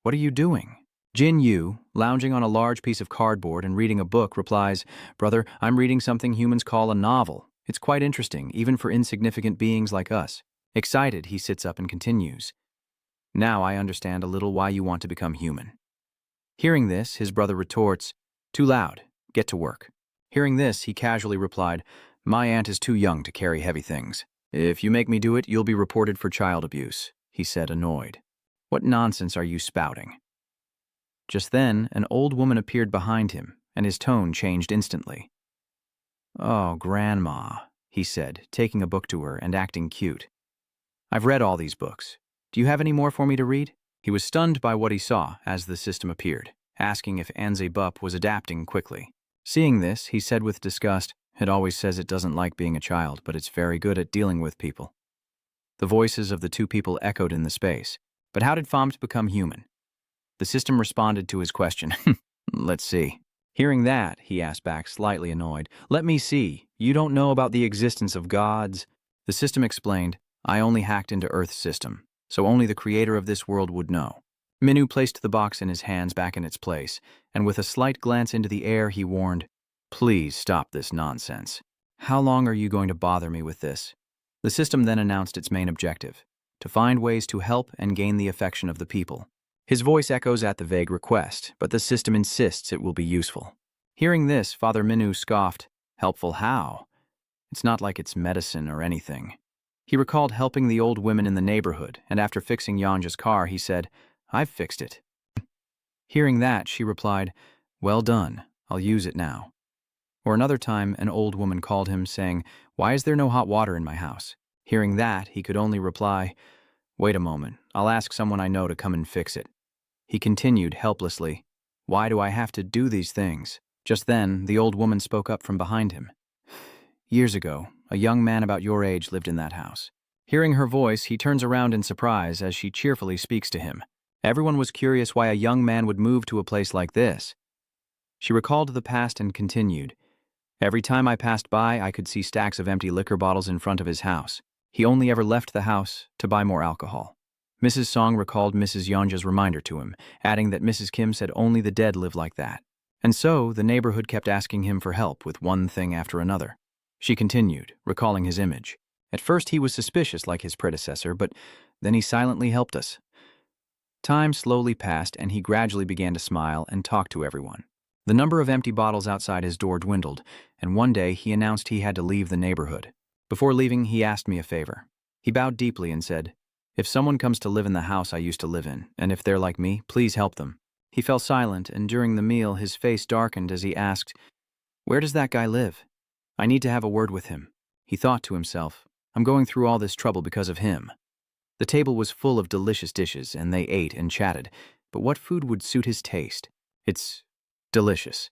"What are you doing?" Jin Yu, lounging on a large piece of cardboard and reading a book, replies, "Brother, I'm reading something humans call a novel. It's quite interesting, even for insignificant beings like us." Excited, he sits up and continues, "Now I understand a little why you want to become human." Hearing this, his brother retorts, "Too loud. Get to work." Hearing this, he casually replied, "My aunt is too young to carry heavy things. If you make me do it, you'll be reported for child abuse," he said, annoyed. "What nonsense are you spouting?" Just then, an old woman appeared behind him, and his tone changed instantly. "Oh, Grandma," he said, taking a book to her and acting cute. "I've read all these books. Do you have any more for me to read?" He was stunned by what he saw as the system appeared, asking if Anze Bup was adapting quickly. Seeing this, he said with disgust, "It always says it doesn't like being a child, but it's very good at dealing with people." The voices of the two people echoed in the space. But how did Fomet become human? The system responded to his question. "Let's see." Hearing that, he asked back, slightly annoyed, "Let me see. You don't know about the existence of gods?" The system explained, "I only hacked into Earth's system, so only the creator of this world would know." Minwoo placed the box in his hands back in its place, and with a slight glance into the air, he warned, "Please stop this nonsense. How long are you going to bother me with this?" The system then announced its main objective, to find ways to help and gain the affection of the people. His voice echoes at the vague request, but the system insists it will be useful. Hearing this, Father Minwoo scoffed, "Helpful how? It's not like it's medicine or anything." He recalled helping the old women in the neighborhood, and after fixing Yonja's car, he said, "I've fixed it." Hearing that, she replied, "Well done, I'll use it now." Or another time, an old woman called him, saying, "Why is there no hot water in my house?" Hearing that, he could only reply, "Wait a moment, I'll ask someone I know to come and fix it." He continued helplessly, "Why do I have to do these things?" Just then, the old woman spoke up from behind him. "Years ago, a young man about your age lived in that house." Hearing her voice, he turns around in surprise as she cheerfully speaks to him. Everyone was curious why a young man would move to a place like this. She recalled the past and continued, "Every time I passed by, I could see stacks of empty liquor bottles in front of his house. He only ever left the house to buy more alcohol." Mrs. Song recalled Mrs. Yonja's reminder to him, adding that Mrs. Kim said only the dead live like that. And so, the neighborhood kept asking him for help with one thing after another. She continued, recalling his image. "At first he was suspicious like his predecessor, but then he silently helped us." Time slowly passed and he gradually began to smile and talk to everyone. The number of empty bottles outside his door dwindled, and one day he announced he had to leave the neighborhood. Before leaving, he asked me a favor. He bowed deeply and said, "If someone comes to live in the house I used to live in, and if they're like me, please help them." He fell silent, and during the meal his face darkened as he asked, "Where does that guy live? I need to have a word with him." He thought to himself, "I'm going through all this trouble because of him." The table was full of delicious dishes, and they ate and chatted, but what food would suit his taste? It's delicious.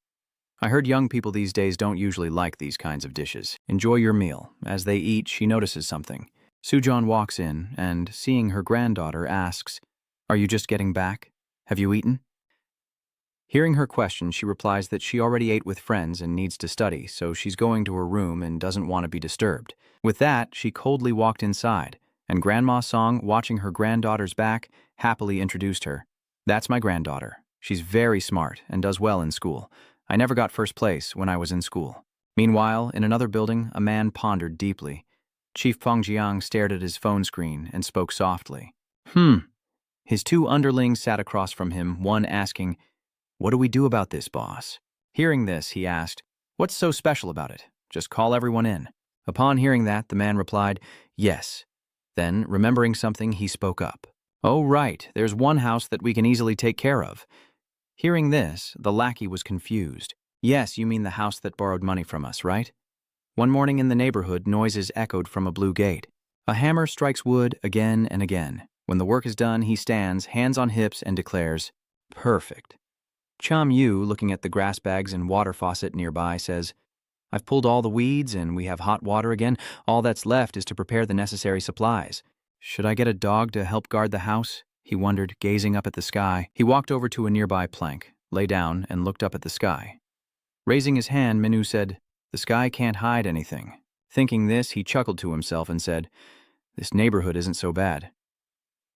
I heard young people these days don't usually like these kinds of dishes. Enjoy your meal. As they eat, she notices something. Sujon walks in and, seeing her granddaughter, asks, "Are you just getting back? Have you eaten?" Hearing her question, she replies that she already ate with friends and needs to study, so she's going to her room and doesn't want to be disturbed. With that, she coldly walked inside, and Grandma Song, watching her granddaughter's back, happily introduced her. "That's my granddaughter. She's very smart and does well in school. I never got first place when I was in school." Meanwhile, in another building, a man pondered deeply. Chief Pengjiang stared at his phone screen and spoke softly. His two underlings sat across from him, one asking, "What do we do about this, boss?" Hearing this, he asked, "What's so special about it? Just call everyone in." Upon hearing that, the man replied, "Yes." Then, remembering something, he spoke up. "Oh, right, there's one house that we can easily take care of." Hearing this, the lackey was confused. "Yes, you mean the house that borrowed money from us, right?" One morning in the neighborhood, noises echoed from a blue gate. A hammer strikes wood again and again. When the work is done, he stands, hands on hips, and declares, "Perfect." Cham Yu, looking at the grass bags and water faucet nearby, says, "I've pulled all the weeds and we have hot water again. All that's left is to prepare the necessary supplies. Should I get a dog to help guard the house?" he wondered, gazing up at the sky. He walked over to a nearby plank, lay down, and looked up at the sky. Raising his hand, Minu said, "The sky can't hide anything." Thinking this, he chuckled to himself and said, "This neighborhood isn't so bad."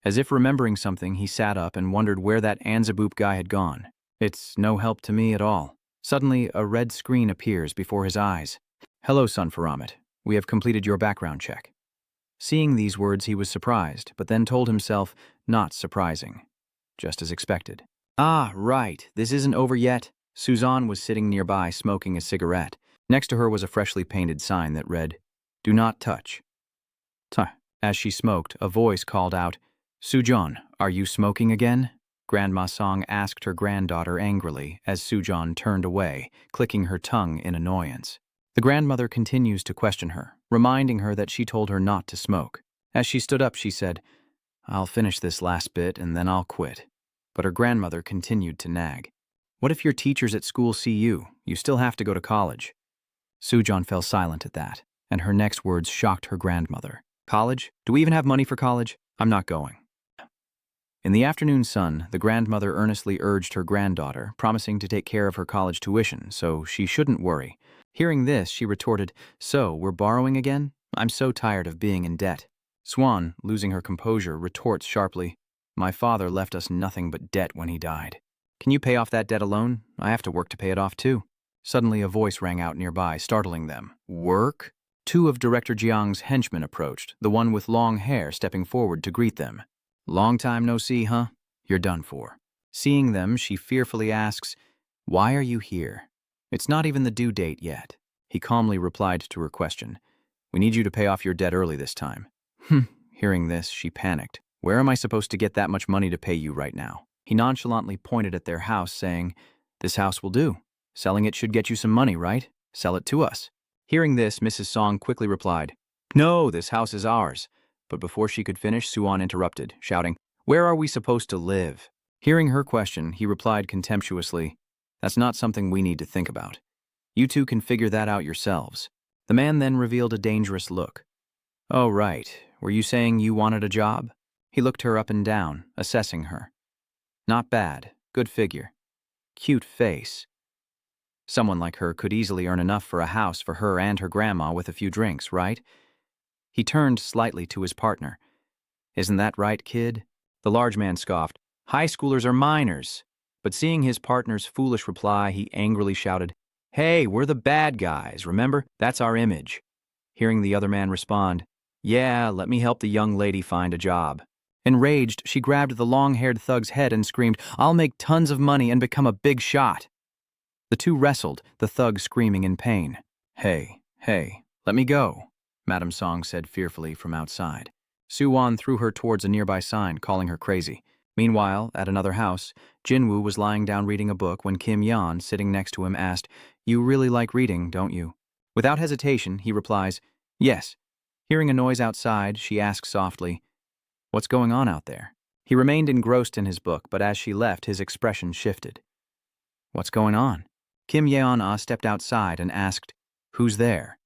As if remembering something, he sat up and wondered where that Anzaboop guy had gone. "It's no help to me at all." Suddenly, a red screen appears before his eyes. "Hello, Sun Faramit. We have completed your background check." Seeing these words, he was surprised, but then told himself, not surprising. Just as expected. "Ah, right. This isn't over yet." Suzanne was sitting nearby smoking a cigarette. Next to her was a freshly painted sign that read, "Do not touch." As she smoked, a voice called out, "Sujon, are you smoking again?" Grandma Song asked her granddaughter angrily as Sujon turned away, clicking her tongue in annoyance. The grandmother continues to question her, reminding her that she told her not to smoke. As she stood up, she said, "I'll finish this last bit and then I'll quit." But her grandmother continued to nag. "What if your teachers at school see you? You still have to go to college." Sujon fell silent at that, and her next words shocked her grandmother. "College? Do we even have money for college? I'm not going." In the afternoon sun, the grandmother earnestly urged her granddaughter, promising to take care of her college tuition, so she shouldn't worry. Hearing this, she retorted, "So, we're borrowing again? I'm so tired of being in debt." Swan, losing her composure, retorts sharply, "My father left us nothing but debt when he died. Can you pay off that debt alone? I have to work to pay it off too." Suddenly a voice rang out nearby, startling them. "Work?" Two of Director Jiang's henchmen approached, the one with long hair stepping forward to greet them. "Long time no see, huh? You're done for." Seeing them, she fearfully asks, "Why are you here?" "It's not even the due date yet." He calmly replied to her question, "We need you to pay off your debt early this time." Hearing this, she panicked. "Where am I supposed to get that much money to pay you right now?" He nonchalantly pointed at their house, saying, "This house will do. Selling it should get you some money, right? Sell it to us." Hearing this, Mrs. Song quickly replied, "No, this house is ours." But before she could finish, Suan interrupted, shouting, "Where are we supposed to live?" Hearing her question, he replied contemptuously, "That's not something we need to think about. You two can figure that out yourselves." The man then revealed a dangerous look. "Oh, right. Were you saying you wanted a job?" He looked her up and down, assessing her. "Not bad. Good figure. Cute face. Someone like her could easily earn enough for a house for her and her grandma with a few drinks, right?" He turned slightly to his partner. "Isn't that right, kid?" The large man scoffed, "High schoolers are minors." But seeing his partner's foolish reply, he angrily shouted, "Hey, we're the bad guys, remember? That's our image." Hearing the other man respond, "Yeah, let me help the young lady find a job." Enraged, she grabbed the long-haired thug's head and screamed, "I'll make tons of money and become a big shot." The two wrestled, the thug screaming in pain. Hey, let me go, Madame Song said fearfully from outside. Su-won threw her towards a nearby sign, calling her crazy. Meanwhile, at another house, Jinwoo was lying down reading a book when Kim Yeon, sitting next to him, asked, "You really like reading, don't you?" Without hesitation, he replies, "Yes." Hearing a noise outside, she asks softly, "What's going on out there?" He remained engrossed in his book, but as she left, his expression shifted. "What's going on?" Kim Yeon-ah stepped outside and asked, "Who's there?"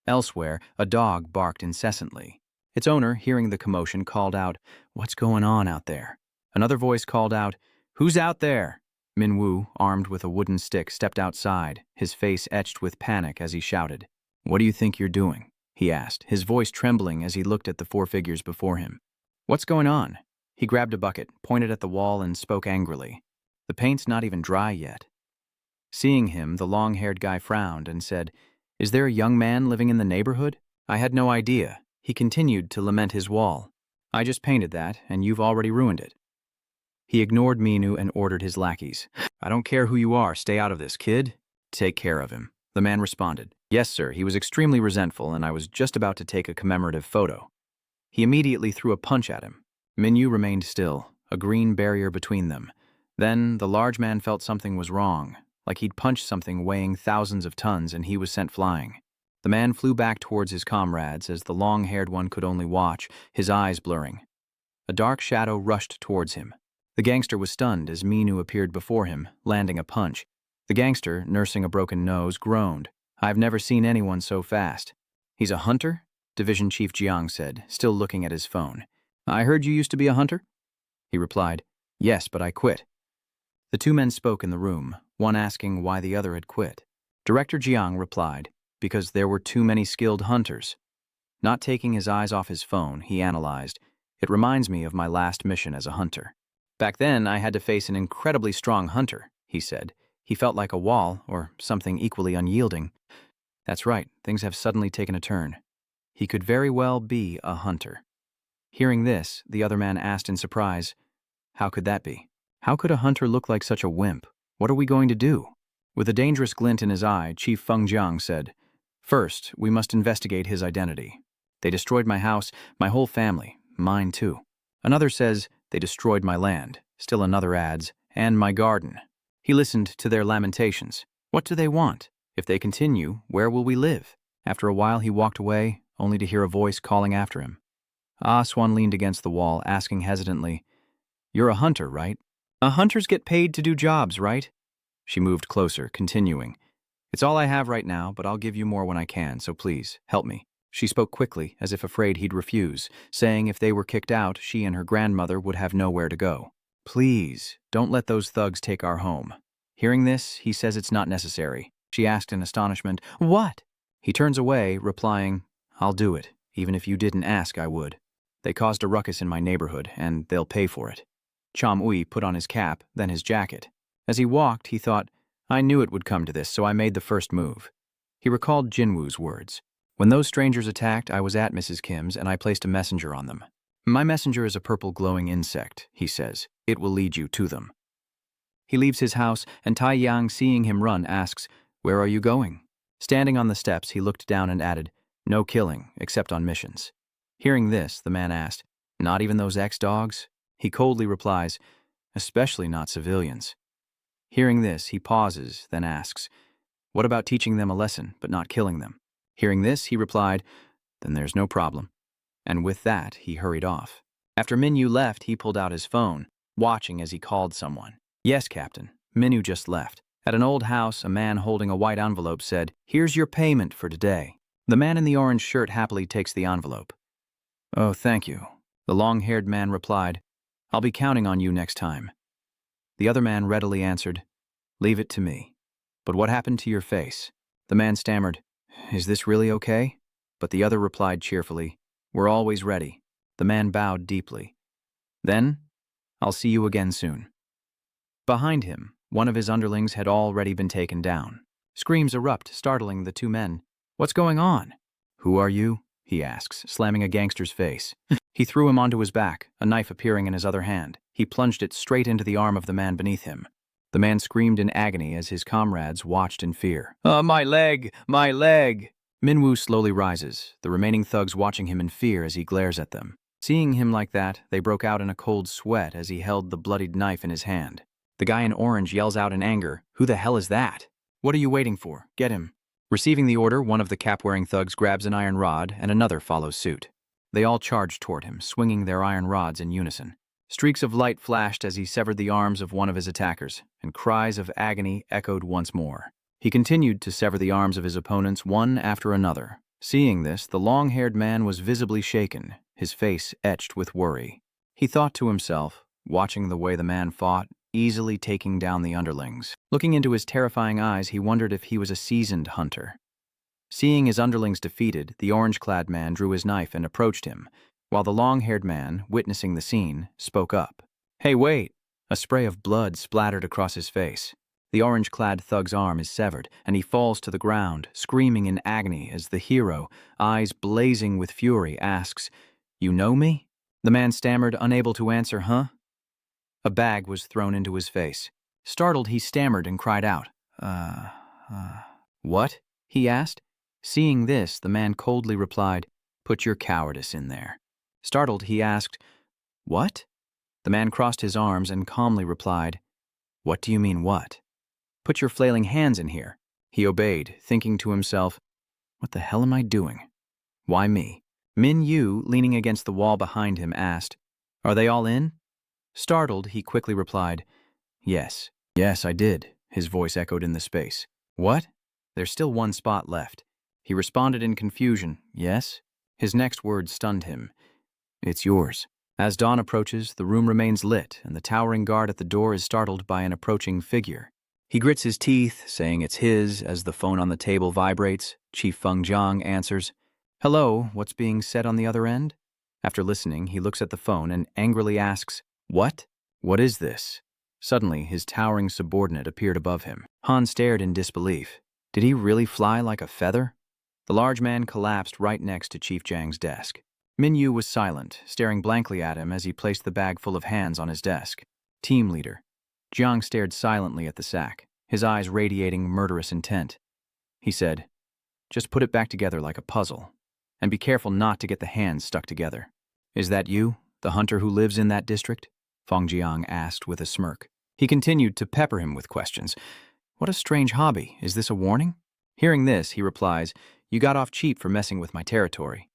Elsewhere, a dog barked incessantly. Its owner, hearing the commotion, called out, "What's going on out there?" Another voice called out, "Who's out there?" Min-woo, armed with a wooden stick, stepped outside, his face etched with panic as he shouted. "What do you think you're doing?" he asked, his voice trembling as he looked at the four figures before him. "What's going on?" He grabbed a bucket, pointed at the wall, and spoke angrily. "The paint's not even dry yet." Seeing him, the long-haired guy frowned and said, "Is there a young man living in the neighborhood?" "I had no idea." He continued to lament his wall. "I just painted that, and you've already ruined it." He ignored Minu and ordered his lackeys. "I don't care who you are, stay out of this, kid. Take care of him." The man responded, "Yes, sir." He was extremely resentful, and I was just about to take a commemorative photo. He immediately threw a punch at him. Minyu remained still, a green barrier between them. Then the large man felt something was wrong, like he'd punched something weighing thousands of tons, and he was sent flying. The man flew back towards his comrades as the long-haired one could only watch, his eyes blurring. A dark shadow rushed towards him. The gangster was stunned as Minu appeared before him, landing a punch. The gangster, nursing a broken nose, groaned. "I've never seen anyone so fast." "He's a hunter?" Division Chief Jiang said, still looking at his phone. "I heard you used to be a hunter?" He replied, "Yes, but I quit." The two men spoke in the room, one asking why the other had quit. Director Jiang replied, "Because there were too many skilled hunters." Not taking his eyes off his phone, he analyzed, "It reminds me of my last mission as a hunter. Back then, I had to face an incredibly strong hunter," he said. He felt like a wall, or something equally unyielding. That's right, things have suddenly taken a turn. He could very well be a hunter. Hearing this, the other man asked in surprise, "How could that be? How could a hunter look like such a wimp? What are we going to do?" With a dangerous glint in his eye, Chief Feng Jiang said, "First, we must investigate his identity. They destroyed my house, my whole family, mine too. Another says, they destroyed my land. Still another adds, and my garden." He listened to their lamentations. What do they want? If they continue, where will we live? After a while, he walked away, only to hear a voice calling after him. Ah Swan leaned against the wall, asking hesitantly, "You're a hunter, right? Hunters get paid to do jobs, right?" She moved closer, continuing, "It's all I have right now, but I'll give you more when I can, so please, help me." She spoke quickly, as if afraid he'd refuse, saying if they were kicked out, she and her grandmother would have nowhere to go. "Please, don't let those thugs take our home." Hearing this, he says it's not necessary. She asked in astonishment, "What?" He turns away, replying, "I'll do it. Even if you didn't ask, I would. They caused a ruckus in my neighborhood, and they'll pay for it." Chom Ui put on his cap, then his jacket. As he walked, he thought, "I knew it would come to this, so I made the first move." He recalled Jinwoo's words. "When those strangers attacked, I was at Mrs. Kim's, and I placed a messenger on them. My messenger is a purple glowing insect," he says. "It will lead you to them." He leaves his house, and Tai Yang, seeing him run, asks, "Where are you going?" Standing on the steps, he looked down and added, "No killing, except on missions." Hearing this, the man asked, "Not even those ex-dogs?" He coldly replies, "Especially not civilians." Hearing this, he pauses, then asks, "What about teaching them a lesson, but not killing them?" Hearing this, he replied, "Then there's no problem." And with that, he hurried off. After Minyu left, he pulled out his phone, watching as he called someone. "Yes, Captain. Minyu just left. At an old house, a man holding a white envelope said, 'Here's your payment for today.' The man in the orange shirt happily takes the envelope. 'Oh, thank you.' The long-haired man replied, 'I'll be counting on you next time.' The other man readily answered, 'Leave it to me.' 'But what happened to your face?' The man stammered, 'Is this really okay?' But the other replied cheerfully, 'We're always ready.' The man bowed deeply. 'Then, I'll see you again soon.' Behind him, one of his underlings had already been taken down. Screams erupt, startling the two men. 'What's going on?' 'Who are you?' he asks, slamming a gangster's face. He threw him onto his back, a knife appearing in his other hand. He plunged it straight into the arm of the man beneath him. The man screamed in agony as his comrades watched in fear. My leg! My leg! Minwoo slowly rises, the remaining thugs watching him in fear as he glares at them. Seeing him like that, they broke out in a cold sweat as he held the bloodied knife in his hand. The guy in orange yells out in anger, "Who the hell is that? What are you waiting for? Get him." Receiving the order, one of the cap-wearing thugs grabs an iron rod and another follows suit. They all charged toward him, swinging their iron rods in unison. Streaks of light flashed as he severed the arms of one of his attackers, and cries of agony echoed once more. He continued to sever the arms of his opponents one after another. Seeing this, the long-haired man was visibly shaken, his face etched with worry. He thought to himself, watching the way the man fought, easily taking down the underlings. Looking into his terrifying eyes, he wondered if he was a seasoned hunter. Seeing his underlings defeated, the orange-clad man drew his knife and approached him, while the long-haired man, witnessing the scene, spoke up. "Hey, wait!" A spray of blood splattered across his face. The orange-clad thug's arm is severed, and he falls to the ground, screaming in agony as the hero, eyes blazing with fury, asks, "You know me?" The man stammered, unable to answer, "Huh?" A bag was thrown into his face. Startled, he stammered and cried out, What?" he asked. Seeing this, the man coldly replied, "Put your cowardice in there." Startled, he asked, "What?" The man crossed his arms and calmly replied, "What do you mean, what?" "Put your flailing hands in here." He obeyed, thinking to himself, "What the hell am I doing? Why me?" Min Yu, leaning against the wall behind him, asked, "Are they all in?" Startled, he quickly replied, "Yes. Yes, I did," his voice echoed in the space. "What?" "There's still one spot left." He responded in confusion, "Yes?" His next words stunned him. "It's yours." As dawn approaches, the room remains lit, and the towering guard at the door is startled by an approaching figure. He grits his teeth, saying it's his, as the phone on the table vibrates. Chief Feng Jiang answers, "Hello, what's being said on the other end?" After listening, he looks at the phone and angrily asks, "What? What is this?" Suddenly, his towering subordinate appeared above him. Han stared in disbelief. Did he really fly like a feather? The large man collapsed right next to Chief Jiang's desk. Min Yu was silent, staring blankly at him as he placed the bag full of hands on his desk. "Team leader." Jiang stared silently at the sack, his eyes radiating murderous intent. He said, "Just put it back together like a puzzle, and be careful not to get the hands stuck together." "Is that you, the hunter who lives in that district?" Feng Jiang asked with a smirk. He continued to pepper him with questions. "What a strange hobby. Is this a warning?" Hearing this, he replies, "You got off cheap for messing with my territory."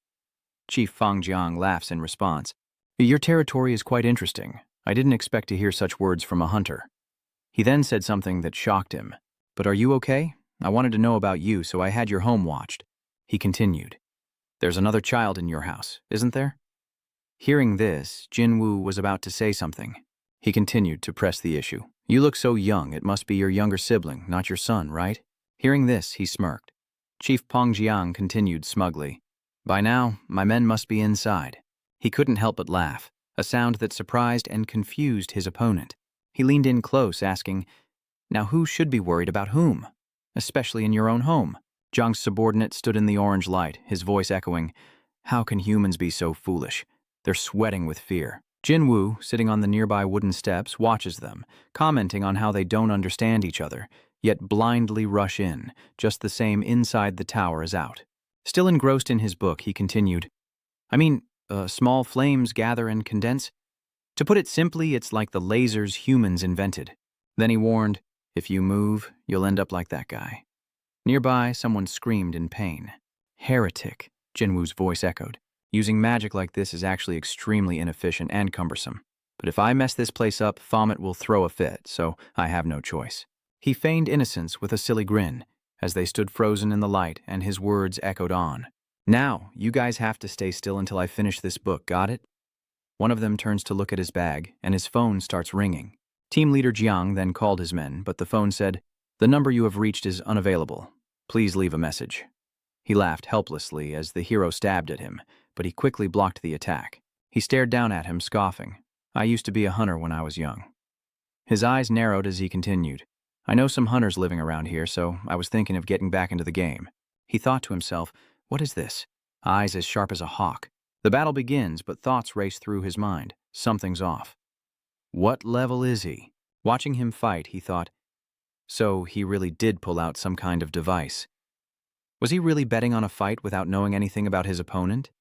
Chief Feng Jiang laughs in response. "Your territory is quite interesting. I didn't expect to hear such words from a hunter." He then said something that shocked him. "But are you okay? I wanted to know about you, so I had your home watched." He continued, "There's another child in your house, isn't there?" Hearing this, Jinwoo was about to say something. He continued to press the issue. "You look so young, it must be your younger sibling, not your son, right?" Hearing this, he smirked. Chief Feng Jiang continued smugly, "By now, my men must be inside." He couldn't help but laugh, a sound that surprised and confused his opponent. He leaned in close, asking, "Now who should be worried about whom? Especially in your own home?" Jiang's subordinate stood in the orange light, his voice echoing, "How can humans be so foolish? They're sweating with fear." Jinwoo, sitting on the nearby wooden steps, watches them, commenting on how they don't understand each other, yet blindly rush in, just the same inside the tower as out. Still engrossed in his book, he continued, Small flames gather and condense. To put it simply, it's like the lasers humans invented." Then he warned, "If you move, you'll end up like that guy." Nearby, someone screamed in pain. "Heretic," Jinwoo's voice echoed. "Using magic like this is actually extremely inefficient and cumbersome. But if I mess this place up, Vomit will throw a fit, so I have no choice." He feigned innocence with a silly grin, as they stood frozen in the light, and his words echoed on. "Now, you guys have to stay still until I finish this book, got it?" One of them turns to look at his bag, and his phone starts ringing. Team leader Jiang then called his men, but the phone said, "The number you have reached is unavailable. Please leave a message." He laughed helplessly as the hero stabbed at him, but he quickly blocked the attack. He stared down at him, scoffing. "I used to be a hunter when I was young." His eyes narrowed as he continued. "I know some hunters living around here, so I was thinking of getting back into the game." He thought to himself, "What is this? Eyes as sharp as a hawk." The battle begins, but thoughts race through his mind. Something's off. What level is he? Watching him fight, he thought, so he really did pull out some kind of device. Was he really betting on a fight without knowing anything about his opponent?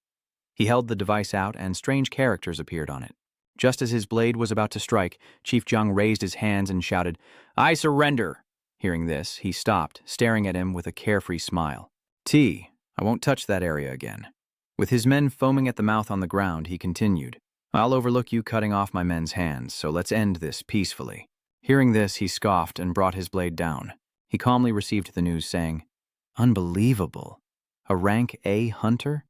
He held the device out and strange characters appeared on it. Just as his blade was about to strike, Chief Jung raised his hands and shouted, "I surrender!" Hearing this, he stopped, staring at him with a carefree smile. I won't touch that area again." With his men foaming at the mouth on the ground, he continued, "I'll overlook you cutting off my men's hands, so let's end this peacefully." Hearing this, he scoffed and brought his blade down. He calmly received the news, saying, "Unbelievable. A rank A hunter?"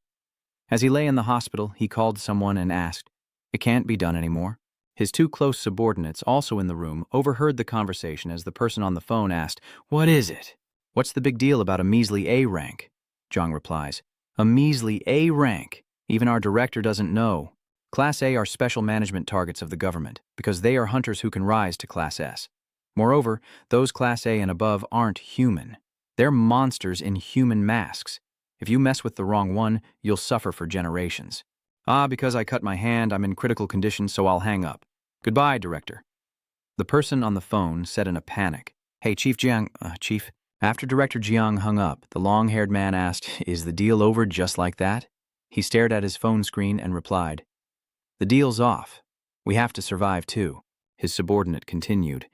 As he lay in the hospital, he called someone and asked, "It can't be done anymore." His two close subordinates, also in the room, overheard the conversation as the person on the phone asked, "What is it? What's the big deal about a measly A rank?" Jung replies, "A measly A rank? Even our director doesn't know. Class A are special management targets of the government, because they are hunters who can rise to Class S. Moreover, those Class A and above aren't human. They're monsters in human masks. If you mess with the wrong one, you'll suffer for generations. Because I cut my hand, I'm in critical condition, so I'll hang up. Goodbye, Director." The person on the phone said in a panic, "Hey, Chief Jiang, Chief." After Director Jiang hung up, the long-haired man asked, "Is the deal over just like that?" He stared at his phone screen and replied, "The deal's off. We have to survive too." His subordinate continued,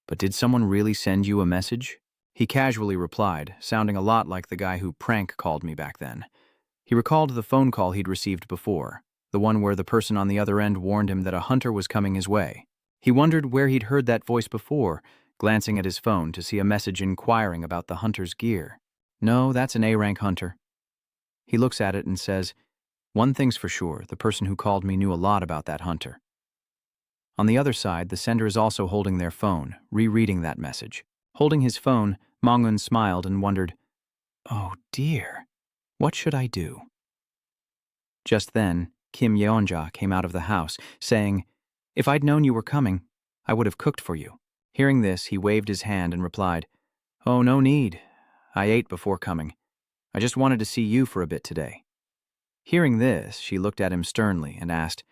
"But did someone really send you a message?" He casually replied, sounding a lot like the guy who prank called me back then. He recalled the phone call he'd received before, the one where the person on the other end warned him that a hunter was coming his way. He wondered where he'd heard that voice before, glancing at his phone to see a message inquiring about the hunter's gear. No, that's an A-rank hunter. He looks at it and says, "One thing's for sure, the person who called me knew a lot about that hunter." On the other side, the sender is also holding their phone, rereading that message. Holding his phone, Mangun smiled and wondered, "Oh dear, what should I do?" Just then, Kim Yeonja came out of the house, saying, "If I'd known you were coming, I would have cooked for you." Hearing this, he waved his hand and replied, "Oh, no need. I ate before coming. I just wanted to see you for a bit today." Hearing this, she looked at him sternly and asked,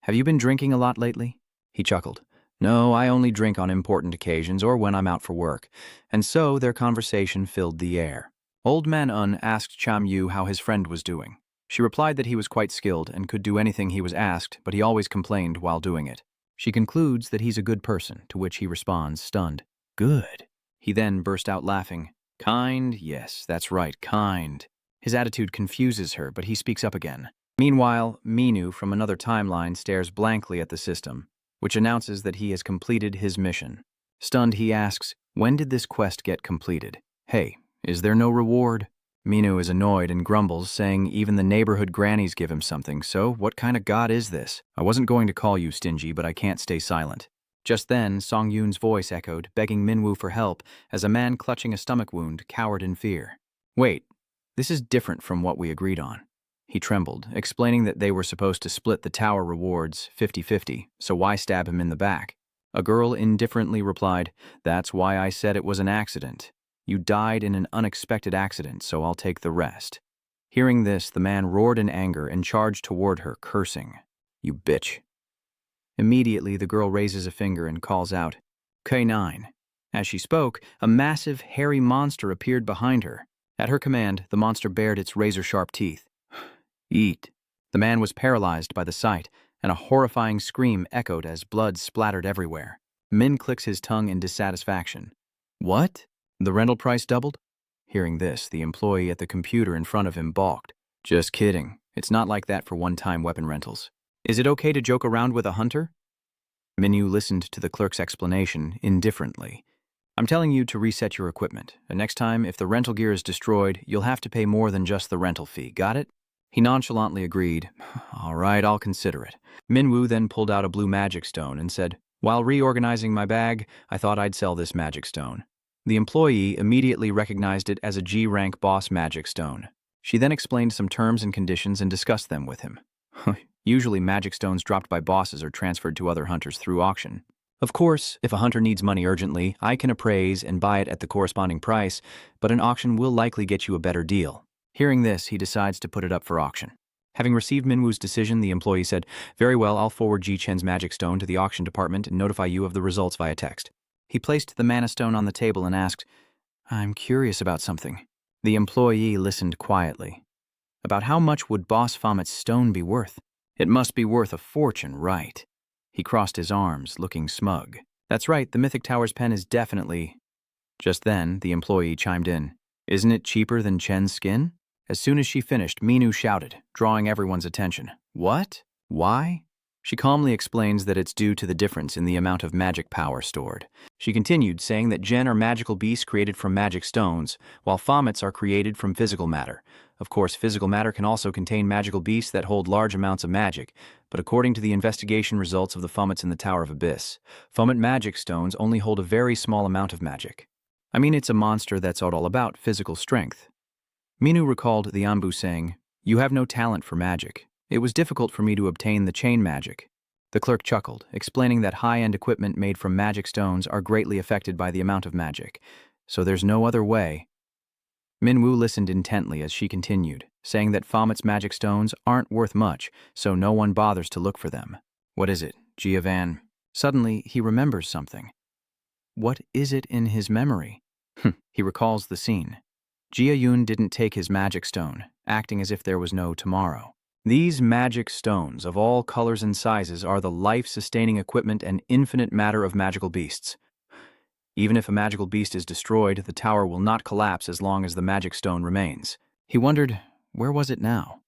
"Have you been drinking a lot lately?" He chuckled. "No, I only drink on important occasions or when I'm out for work." And so their conversation filled the air. Old Man Un asked Cham Yu how his friend was doing. She replied that he was quite skilled and could do anything he was asked, but he always complained while doing it. She concludes that he's a good person, to which he responds, stunned, "Good." He then burst out laughing. "Kind? Yes, that's right, kind." His attitude confuses her, but he speaks up again. Meanwhile, Minu from another timeline stares blankly at the system, which announces that he has completed his mission. Stunned, he asks, "When did this quest get completed? Hey, is there no reward?" Minu is annoyed and grumbles, saying even the neighborhood grannies give him something, so what kind of god is this? "I wasn't going to call you stingy, but I can't stay silent." Just then, Song Yoon's voice echoed, begging Minwoo for help, as a man clutching a stomach wound cowered in fear. "Wait, this is different from what we agreed on." He trembled, explaining that they were supposed to split the tower rewards 50-50, so why stab him in the back? A girl indifferently replied, "That's why I said it was an accident. You died in an unexpected accident, so I'll take the rest." Hearing this, the man roared in anger and charged toward her, cursing, "You bitch." Immediately, the girl raises a finger and calls out, "K9." As she spoke, a massive, hairy monster appeared behind her. At her command, the monster bared its razor-sharp teeth. "Eat." The man was paralyzed by the sight, and a horrifying scream echoed as blood splattered everywhere. Min clicks his tongue in dissatisfaction. "What? The rental price doubled?" Hearing this, the employee at the computer in front of him balked. "Just kidding. It's not like that for one-time weapon rentals. Is it okay to joke around with a hunter?" Minyu listened to the clerk's explanation indifferently. "I'm telling you to reset your equipment, and next time, if the rental gear is destroyed, you'll have to pay more than just the rental fee, got it?" He nonchalantly agreed. "All right, I'll consider it." Minwoo then pulled out a blue magic stone and said, "While reorganizing my bag, I thought I'd sell this magic stone." The employee immediately recognized it as a G-rank boss magic stone. She then explained some terms and conditions and discussed them with him. Usually, magic stones dropped by bosses are transferred to other hunters through auction. Of course, if a hunter needs money urgently, I can appraise and buy it at the corresponding price, but an auction will likely get you a better deal. Hearing this, he decides to put it up for auction. Having received Minwoo's decision, the employee said, "Very well, I'll forward Ji Chen's magic stone to the auction department and notify you of the results via text." He placed the mana stone on the table and asked, "I'm curious about something." The employee listened quietly. About how much would Boss Fomet's stone be worth? It must be worth a fortune, right? He crossed his arms, looking smug. "That's right, the Mythic Tower's pen is definitely—" Just then, the employee chimed in. "Isn't it cheaper than Chen's skin?" As soon as she finished, Minu shouted, drawing everyone's attention. "What? Why?" She calmly explains that it's due to the difference in the amount of magic power stored. She continued, saying that Gen are magical beasts created from magic stones, while Fomets are created from physical matter. Of course, physical matter can also contain magical beasts that hold large amounts of magic, but according to the investigation results of the Fomets in the Tower of Abyss, Fomet magic stones only hold a very small amount of magic. I mean, it's a monster that's all about physical strength. Minu recalled the Anbu saying, "You have no talent for magic. It was difficult for me to obtain the chain magic." The clerk chuckled, explaining that high-end equipment made from magic stones are greatly affected by the amount of magic, so there's no other way. Minwoo listened intently as she continued, saying that Fomet's magic stones aren't worth much, so no one bothers to look for them. What is it, Giovanni? Suddenly, he remembers something. What is it in his memory? He recalls the scene. Jia Yun didn't take his magic stone, acting as if there was no tomorrow. These magic stones of all colors and sizes are the life-sustaining equipment and infinite matter of magical beasts. Even if a magical beast is destroyed, the tower will not collapse as long as the magic stone remains. He wondered, where was it now?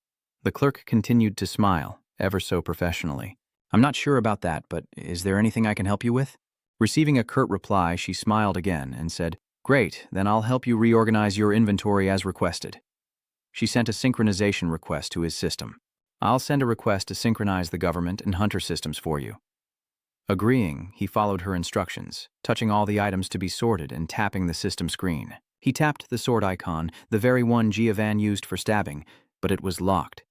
The clerk continued to smile, ever so professionally. "I'm not sure about that, but is there anything I can help you with?" Receiving a curt reply, she smiled again and said, "Great, then I'll help you reorganize your inventory as requested." She sent a synchronization request to his system. "I'll send a request to synchronize the government and hunter systems for you." Agreeing, he followed her instructions, touching all the items to be sorted and tapping the system screen. He tapped the sword icon, the very one Giovanni used for stabbing, but it was locked.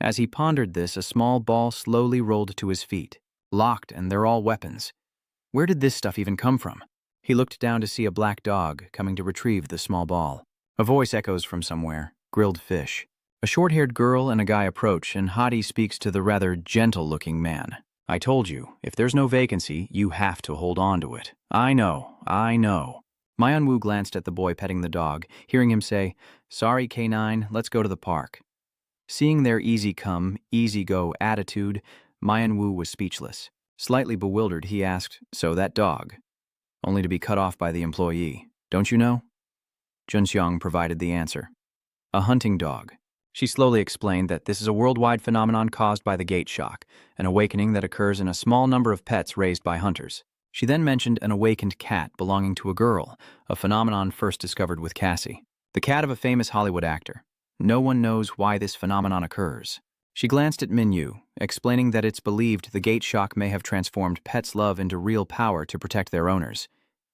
As he pondered this, a small ball slowly rolled to his feet. Locked, and they're all weapons. Where did this stuff even come from? He looked down to see a black dog coming to retrieve the small ball. A voice echoes from somewhere, grilled fish. A short-haired girl and a guy approach, and Hadi speaks to the rather gentle-looking man. "I told you, if there's no vacancy, you have to hold on to it." I know. Myeonwoo glanced at the boy petting the dog, hearing him say, "Sorry, K9, let's go to the park." Seeing their easy-come, easy-go attitude, Myeonwoo was speechless. Slightly bewildered, he asked, "So that dog?" Only to be cut off by the employee. "Don't you know?" Junseong provided the answer. "A hunting dog." She slowly explained that this is a worldwide phenomenon caused by the gate shock, an awakening that occurs in a small number of pets raised by hunters. She then mentioned an awakened cat belonging to a girl, a phenomenon first discovered with Cassie, the cat of a famous Hollywood actor. No one knows why this phenomenon occurs. She glanced at Minyu, explaining that it's believed the gate shock may have transformed pets' love into real power to protect their owners.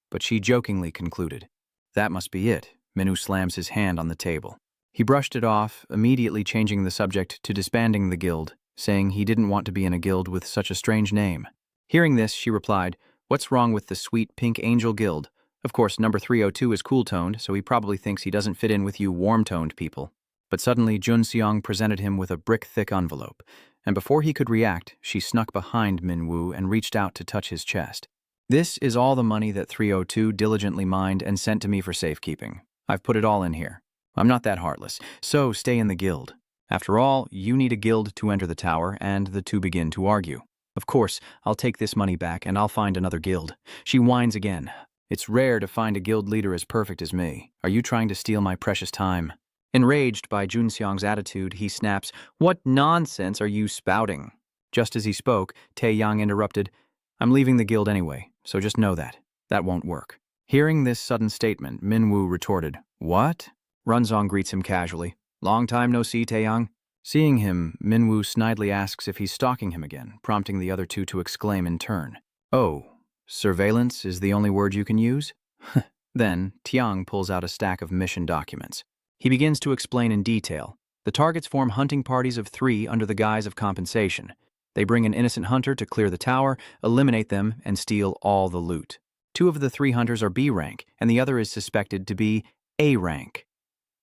But she jokingly concluded, "That must be it." Minyu slams his hand on the table. He brushed it off, immediately changing the subject to disbanding the guild, saying he didn't want to be in a guild with such a strange name. Hearing this, she replied, "What's wrong with the Sweet Pink Angel Guild? Of course, number 302 is cool-toned, so he probably thinks he doesn't fit in with you warm-toned people." But suddenly, Junseong presented him with a brick-thick envelope, and before he could react, she snuck behind Minwoo and reached out to touch his chest. "This is all the money that 302 diligently mined and sent to me for safekeeping. I've put it all in here. I'm not that heartless, so stay in the guild. After all, you need a guild to enter the tower, and the two begin to argue. Of course, I'll take this money back, and I'll find another guild." She whines again. "It's rare to find a guild leader as perfect as me. Are you trying to steal my precious time?" Enraged by Junseong's attitude, he snaps, "What nonsense are you spouting?" Just as he spoke, Taeyang interrupted, "I'm leaving the guild anyway, so just know that. That won't work." Hearing this sudden statement, Minwoo retorted, "What?" Runzong greets him casually. "Long time no see, Taeyang." Seeing him, Minwoo snidely asks if he's stalking him again, prompting the other two to exclaim in turn. "Oh, surveillance is the only word you can use?" Then, Tiang pulls out a stack of mission documents. He begins to explain in detail. The targets form hunting parties of 3 under the guise of compensation. They bring an innocent hunter to clear the tower, eliminate them, and steal all the loot. 2 of the 3 hunters are B rank, and the other is suspected to be A rank.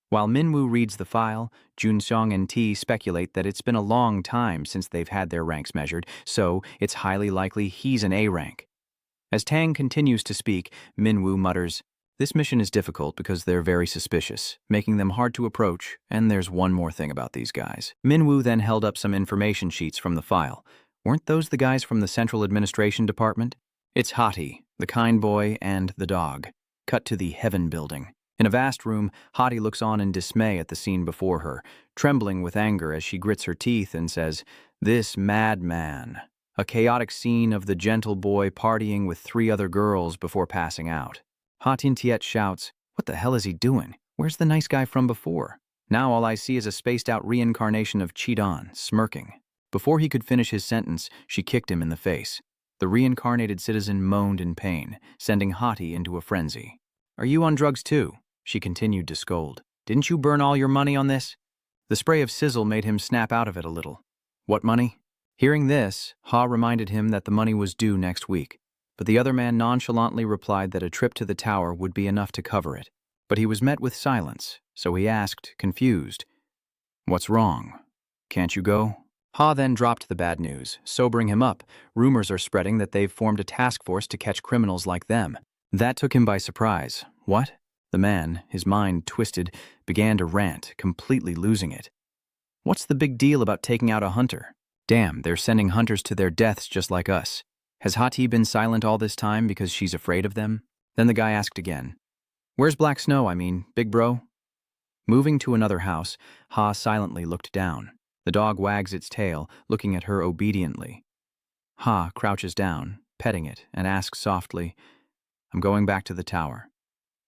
While Minwoo reads the file, Junseong and T speculate that it's been a long time since they've had their ranks measured, so it's highly likely he's an A rank. As Tang continues to speak, Minwoo mutters, "This mission is difficult because they're very suspicious, making them hard to approach, and there's one more thing about these guys." Minwoo then held up some information sheets from the file. Weren't those the guys from the Central Administration Department? It's Hati, the kind boy, and the dog. Cut to the Heaven Building. In a vast room, Hati looks on in dismay at the scene before her, trembling with anger as she grits her teeth and says, "This madman." A chaotic scene of the gentle boy partying with 3 other girls before passing out. Ha Tin-Tiet shouts, "What the hell is he doing? Where's the nice guy from before?" Now all I see is a spaced-out reincarnation of Chidan, smirking. Before he could finish his sentence, she kicked him in the face. The reincarnated citizen moaned in pain, sending Hati into a frenzy. "Are you on drugs too?" She continued to scold. "Didn't you burn all your money on this?" The spray of sizzle made him snap out of it a little. "What money?" Hearing this, Ha reminded him that the money was due next week, but the other man nonchalantly replied that a trip to the tower would be enough to cover it. But he was met with silence, so he asked, confused, "What's wrong? Can't you go?" Ha then dropped the bad news, sobering him up. Rumors are spreading that they've formed a task force to catch criminals like them. That took him by surprise. What? The man, his mind twisted, began to rant, completely losing it. What's the big deal about taking out a hunter? Damn, they're sending hunters to their deaths just like us. Has Hati been silent all this time because she's afraid of them? Then the guy asked again. "Where's Black Snow, big bro?" Moving to another house, Ha silently looked down. The dog wags its tail, looking at her obediently. Ha crouches down, petting it, and asks softly, "I'm going back to the tower.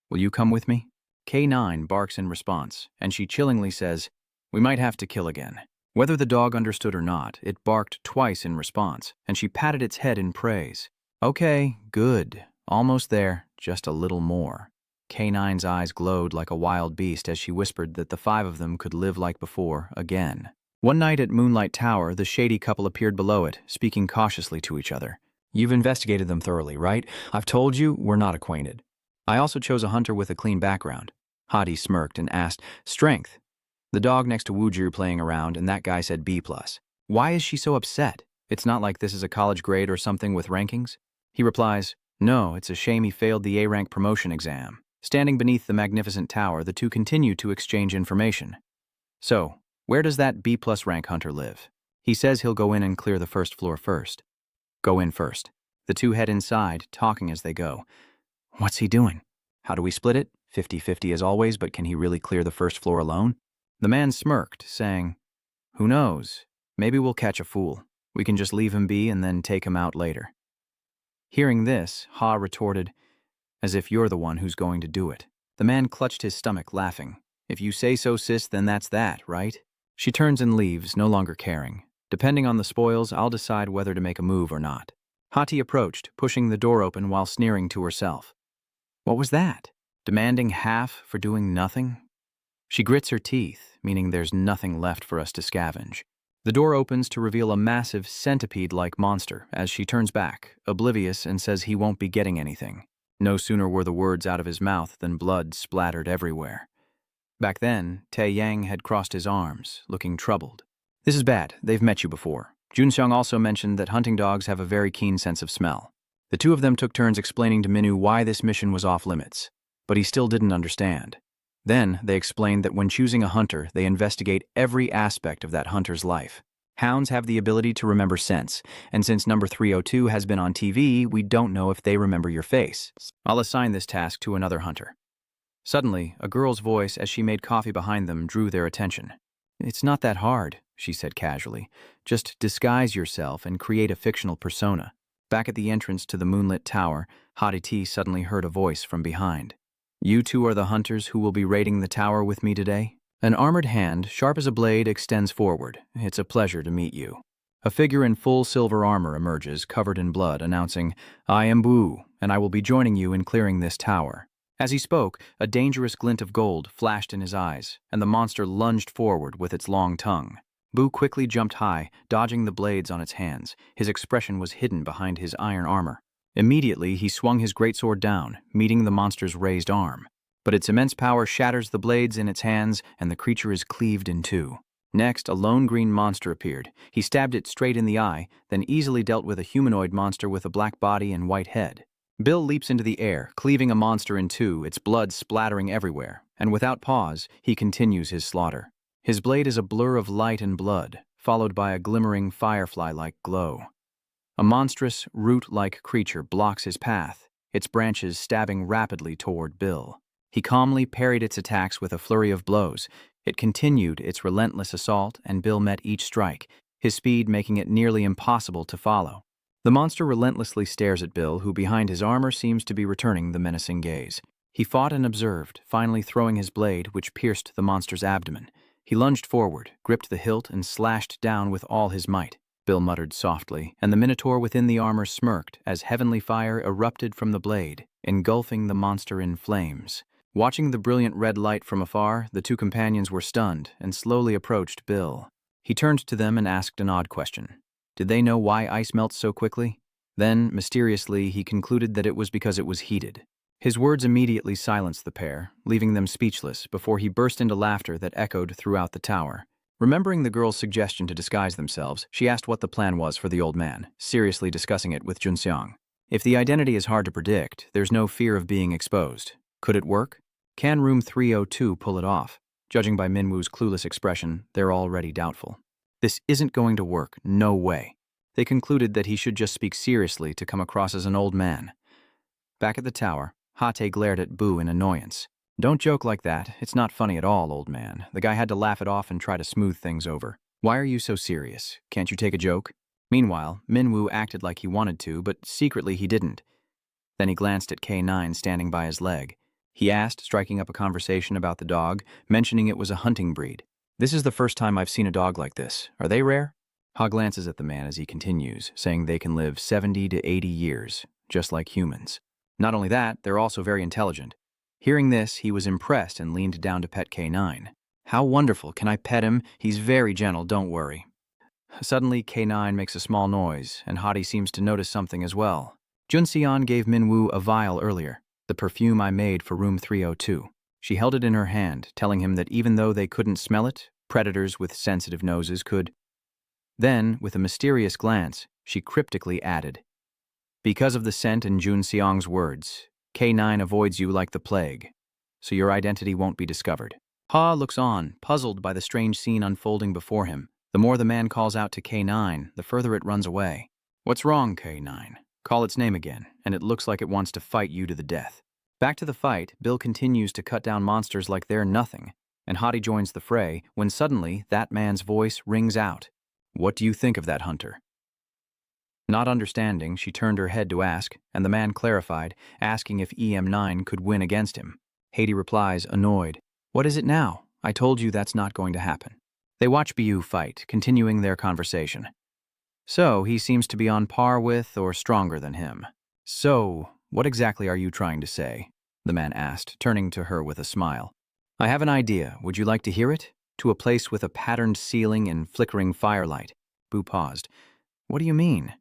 Will you come with me?" K9 barks in response, and she chillingly says, "We might have to kill again." Whether the dog understood or not, it barked twice in response, and she patted its head in praise. "Okay, good. Almost there, just a little more." K9's eyes glowed like a wild beast as she whispered that the 5 of them could live like before, again. One night at Moonlight Tower, the shady couple appeared below it, speaking cautiously to each other. "You've investigated them thoroughly, right? I've told you, we're not acquainted. I also chose a hunter with a clean background." Hati smirked and asked, "Strength?" The dog next to Wooju playing around, and that guy said B+. Why is she so upset? It's not like this is a college grade or something with rankings. He replies, "No, it's a shame he failed the A-rank promotion exam." Standing beneath the magnificent tower, the two continue to exchange information. "So, where does that B+ rank hunter live?" He says he'll go in and clear the first floor first. "Go in first." The two head inside, talking as they go. "What's he doing? How do we split it? 50-50 as always, but can he really clear the first floor alone?" The man smirked, saying, "Who knows? Maybe we'll catch a fool. We can just leave him be and then take him out later." Hearing this, Ha retorted, "As if you're the one who's going to do it." The man clutched his stomach, laughing. "If you say so, sis, then that's that, right?" She turns and leaves, no longer caring. Depending on the spoils, I'll decide whether to make a move or not. Hati approached, pushing the door open while sneering to herself. What was that? Demanding half for doing nothing? She grits her teeth, meaning there's nothing left for us to scavenge. The door opens to reveal a massive centipede-like monster as she turns back, oblivious, and says he won't be getting anything. No sooner were the words out of his mouth than blood splattered everywhere. Back then, Tae Yang had crossed his arms, looking troubled. "This is bad. They've met you before." Junseong also mentioned that hunting dogs have a very keen sense of smell. The two of them took turns explaining to Minwoo why this mission was off limits, but he still didn't understand. Then they explained that when choosing a hunter, they investigate every aspect of that hunter's life. Hounds have the ability to remember scents, and since number 302 has been on TV, we don't know if they remember your face. I'll assign this task to another hunter. Suddenly, a girl's voice as she made coffee behind them drew their attention. "It's not that hard," she said casually. "Just disguise yourself and create a fictional persona." Back at the entrance to the moonlit tower, Hati T suddenly heard a voice from behind. "You two are the hunters who will be raiding the tower with me today?" An armored hand, sharp as a blade, extends forward. "It's a pleasure to meet you." A figure in full silver armor emerges, covered in blood, announcing, "I am Boo, and I will be joining you in clearing this tower." As he spoke, a dangerous glint of gold flashed in his eyes, and the monster lunged forward with its long tongue. Boo quickly jumped high, dodging the blades on its hands. His expression was hidden behind his iron armor. Immediately, he swung his greatsword down, meeting the monster's raised arm. but its immense power shatters the blades in its hands and the creature is cleaved in two. Next, a lone green monster appeared. He stabbed it straight in the eye, then easily dealt with a humanoid monster with a black body and white head. Bill leaps into the air, cleaving a monster in two, its blood splattering everywhere, and without pause, he continues his slaughter. His blade is a blur of light and blood, followed by a glimmering firefly-like glow. A monstrous, root-like creature blocks his path, its branches stabbing rapidly toward Bill. He calmly parried its attacks with a flurry of blows. It continued its relentless assault, and Bill met each strike, his speed making it nearly impossible to follow. The monster relentlessly stares at Bill, who behind his armor seems to be returning the menacing gaze. He fought and observed, finally throwing his blade, which pierced the monster's abdomen. He lunged forward, gripped the hilt, and slashed down with all his might. Bill muttered softly, and the minotaur within the armor smirked as heavenly fire erupted from the blade, engulfing the monster in flames. Watching the brilliant red light from afar, the two companions were stunned and slowly approached Bill. He turned to them and asked an odd question. Did they know why ice melts so quickly? Then, mysteriously, he concluded that it was because it was heated. His words immediately silenced the pair, leaving them speechless before he burst into laughter that echoed throughout the tower. Remembering the girl's suggestion to disguise themselves, she asked what the plan was for the old man, seriously discussing it with Junseong. If the identity is hard to predict, there's no fear of being exposed. Could it work? Can Room 302 pull it off? Judging by Minwoo's clueless expression, they're already doubtful. This isn't going to work, no way. They concluded that he should just speak seriously to come across as an old man. Back at the tower, Hate glared at Boo in annoyance. Don't joke like that, it's not funny at all, old man. The guy had to laugh it off and try to smooth things over. Why are you so serious? Can't you take a joke? Meanwhile, Minwoo acted like he wanted to, but secretly he didn't. Then he glanced at K9 standing by his leg. He asked, striking up a conversation about the dog, mentioning it was a hunting breed. This is the first time I've seen a dog like this. Are they rare? Ha glances at the man as he continues, saying they can live 70 to 80 years, just like humans. Not only that, they're also very intelligent. Hearing this, he was impressed and leaned down to pet K9. How wonderful, can I pet him? He's very gentle, don't worry. Suddenly, K9 makes a small noise, and Hati seems to notice something as well. Junseon gave Minwoo a vial earlier, the perfume I made for room 302. She held it in her hand, telling him that even though they couldn't smell it, predators with sensitive noses could. Then, with a mysterious glance, she cryptically added, "Because of the scent in Junseong's words, K9 avoids you like the plague, so your identity won't be discovered." Ha looks on, puzzled by the strange scene unfolding before him. The more the man calls out to K9, the further it runs away. What's wrong, K9? Call its name again, and it looks like it wants to fight you to the death. Back to the fight, Bill continues to cut down monsters like they're nothing, and Hati joins the fray when suddenly that man's voice rings out. What do you think of that hunter? Not understanding, she turned her head to ask, and the man clarified, asking if EM9 could win against him. Hati replies, annoyed, "What is it now? I told you that's not going to happen." They watch Bu fight, continuing their conversation. So, he seems to be on par with or stronger than him. So, what exactly are you trying to say? The man asked, turning to her with a smile. I have an idea. Would you like to hear it? To a place with a patterned ceiling and flickering firelight. Bu paused. What do you mean?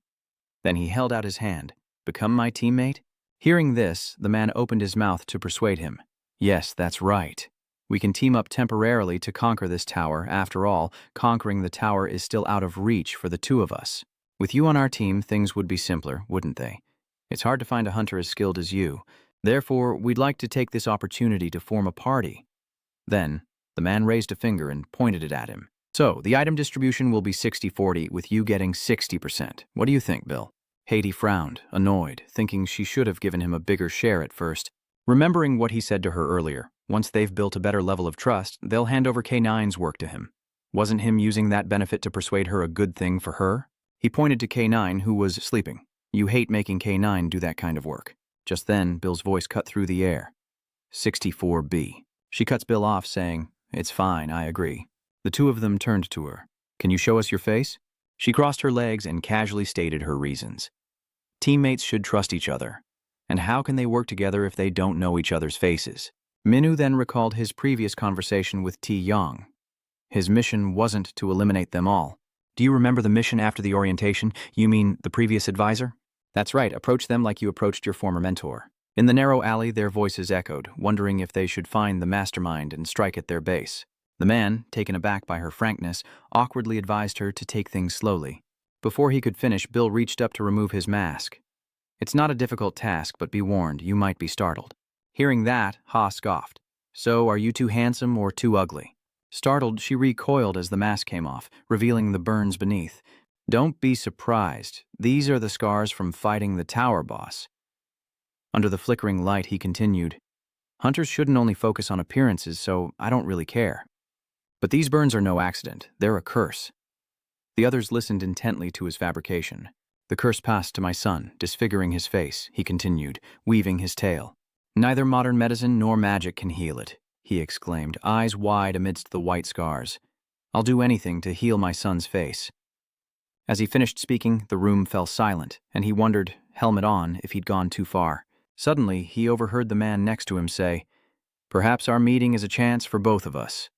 Then he held out his hand. Become my teammate? Hearing this, the man opened his mouth to persuade him. Yes, that's right. We can team up temporarily to conquer this tower. After all, conquering the tower is still out of reach for the two of us. With you on our team, things would be simpler, wouldn't they? It's hard to find a hunter as skilled as you. Therefore, we'd like to take this opportunity to form a party. Then, the man raised a finger and pointed it at him. So, the item distribution will be 60-40, with you getting 60%. What do you think, Bill? Hati frowned, annoyed, thinking she should have given him a bigger share at first. Remembering what he said to her earlier, once they've built a better level of trust, they'll hand over K9's work to him. Wasn't him using that benefit to persuade her a good thing for her? He pointed to K9, who was sleeping. You hate making K9 do that kind of work. Just then, Bill's voice cut through the air. 64B. She cuts Bill off, saying, It's fine, I agree. The two of them turned to her. Can you show us your face? She crossed her legs and casually stated her reasons. Teammates should trust each other. And how can they work together if they don't know each other's faces? Minwoo then recalled his previous conversation with T. Yong. His mission wasn't to eliminate them all. Do you remember the mission after the orientation? You mean the previous advisor? That's right, approach them like you approached your former mentor. In the narrow alley, their voices echoed, wondering if they should find the mastermind and strike at their base. The man, taken aback by her frankness, awkwardly advised her to take things slowly. Before he could finish, Bill reached up to remove his mask. "It's not a difficult task, but be warned, you might be startled." Hearing that, Ha scoffed. "So, are you too handsome or too ugly?" Startled, she recoiled as the mask came off, revealing the burns beneath. "Don't be surprised. These are the scars from fighting the tower boss." Under the flickering light, he continued, "Hunters shouldn't only focus on appearances, so I don't really care. But these burns are no accident. They're a curse." The others listened intently to his fabrication. "The curse passed to my son, disfiguring his face," he continued, weaving his tale. "Neither modern medicine nor magic can heal it," he exclaimed, eyes wide amidst the white scars. "I'll do anything to heal my son's face." As he finished speaking, the room fell silent, and he wondered, helmet on, if he'd gone too far. Suddenly, he overheard the man next to him say, "Perhaps our meeting is a chance for both of us."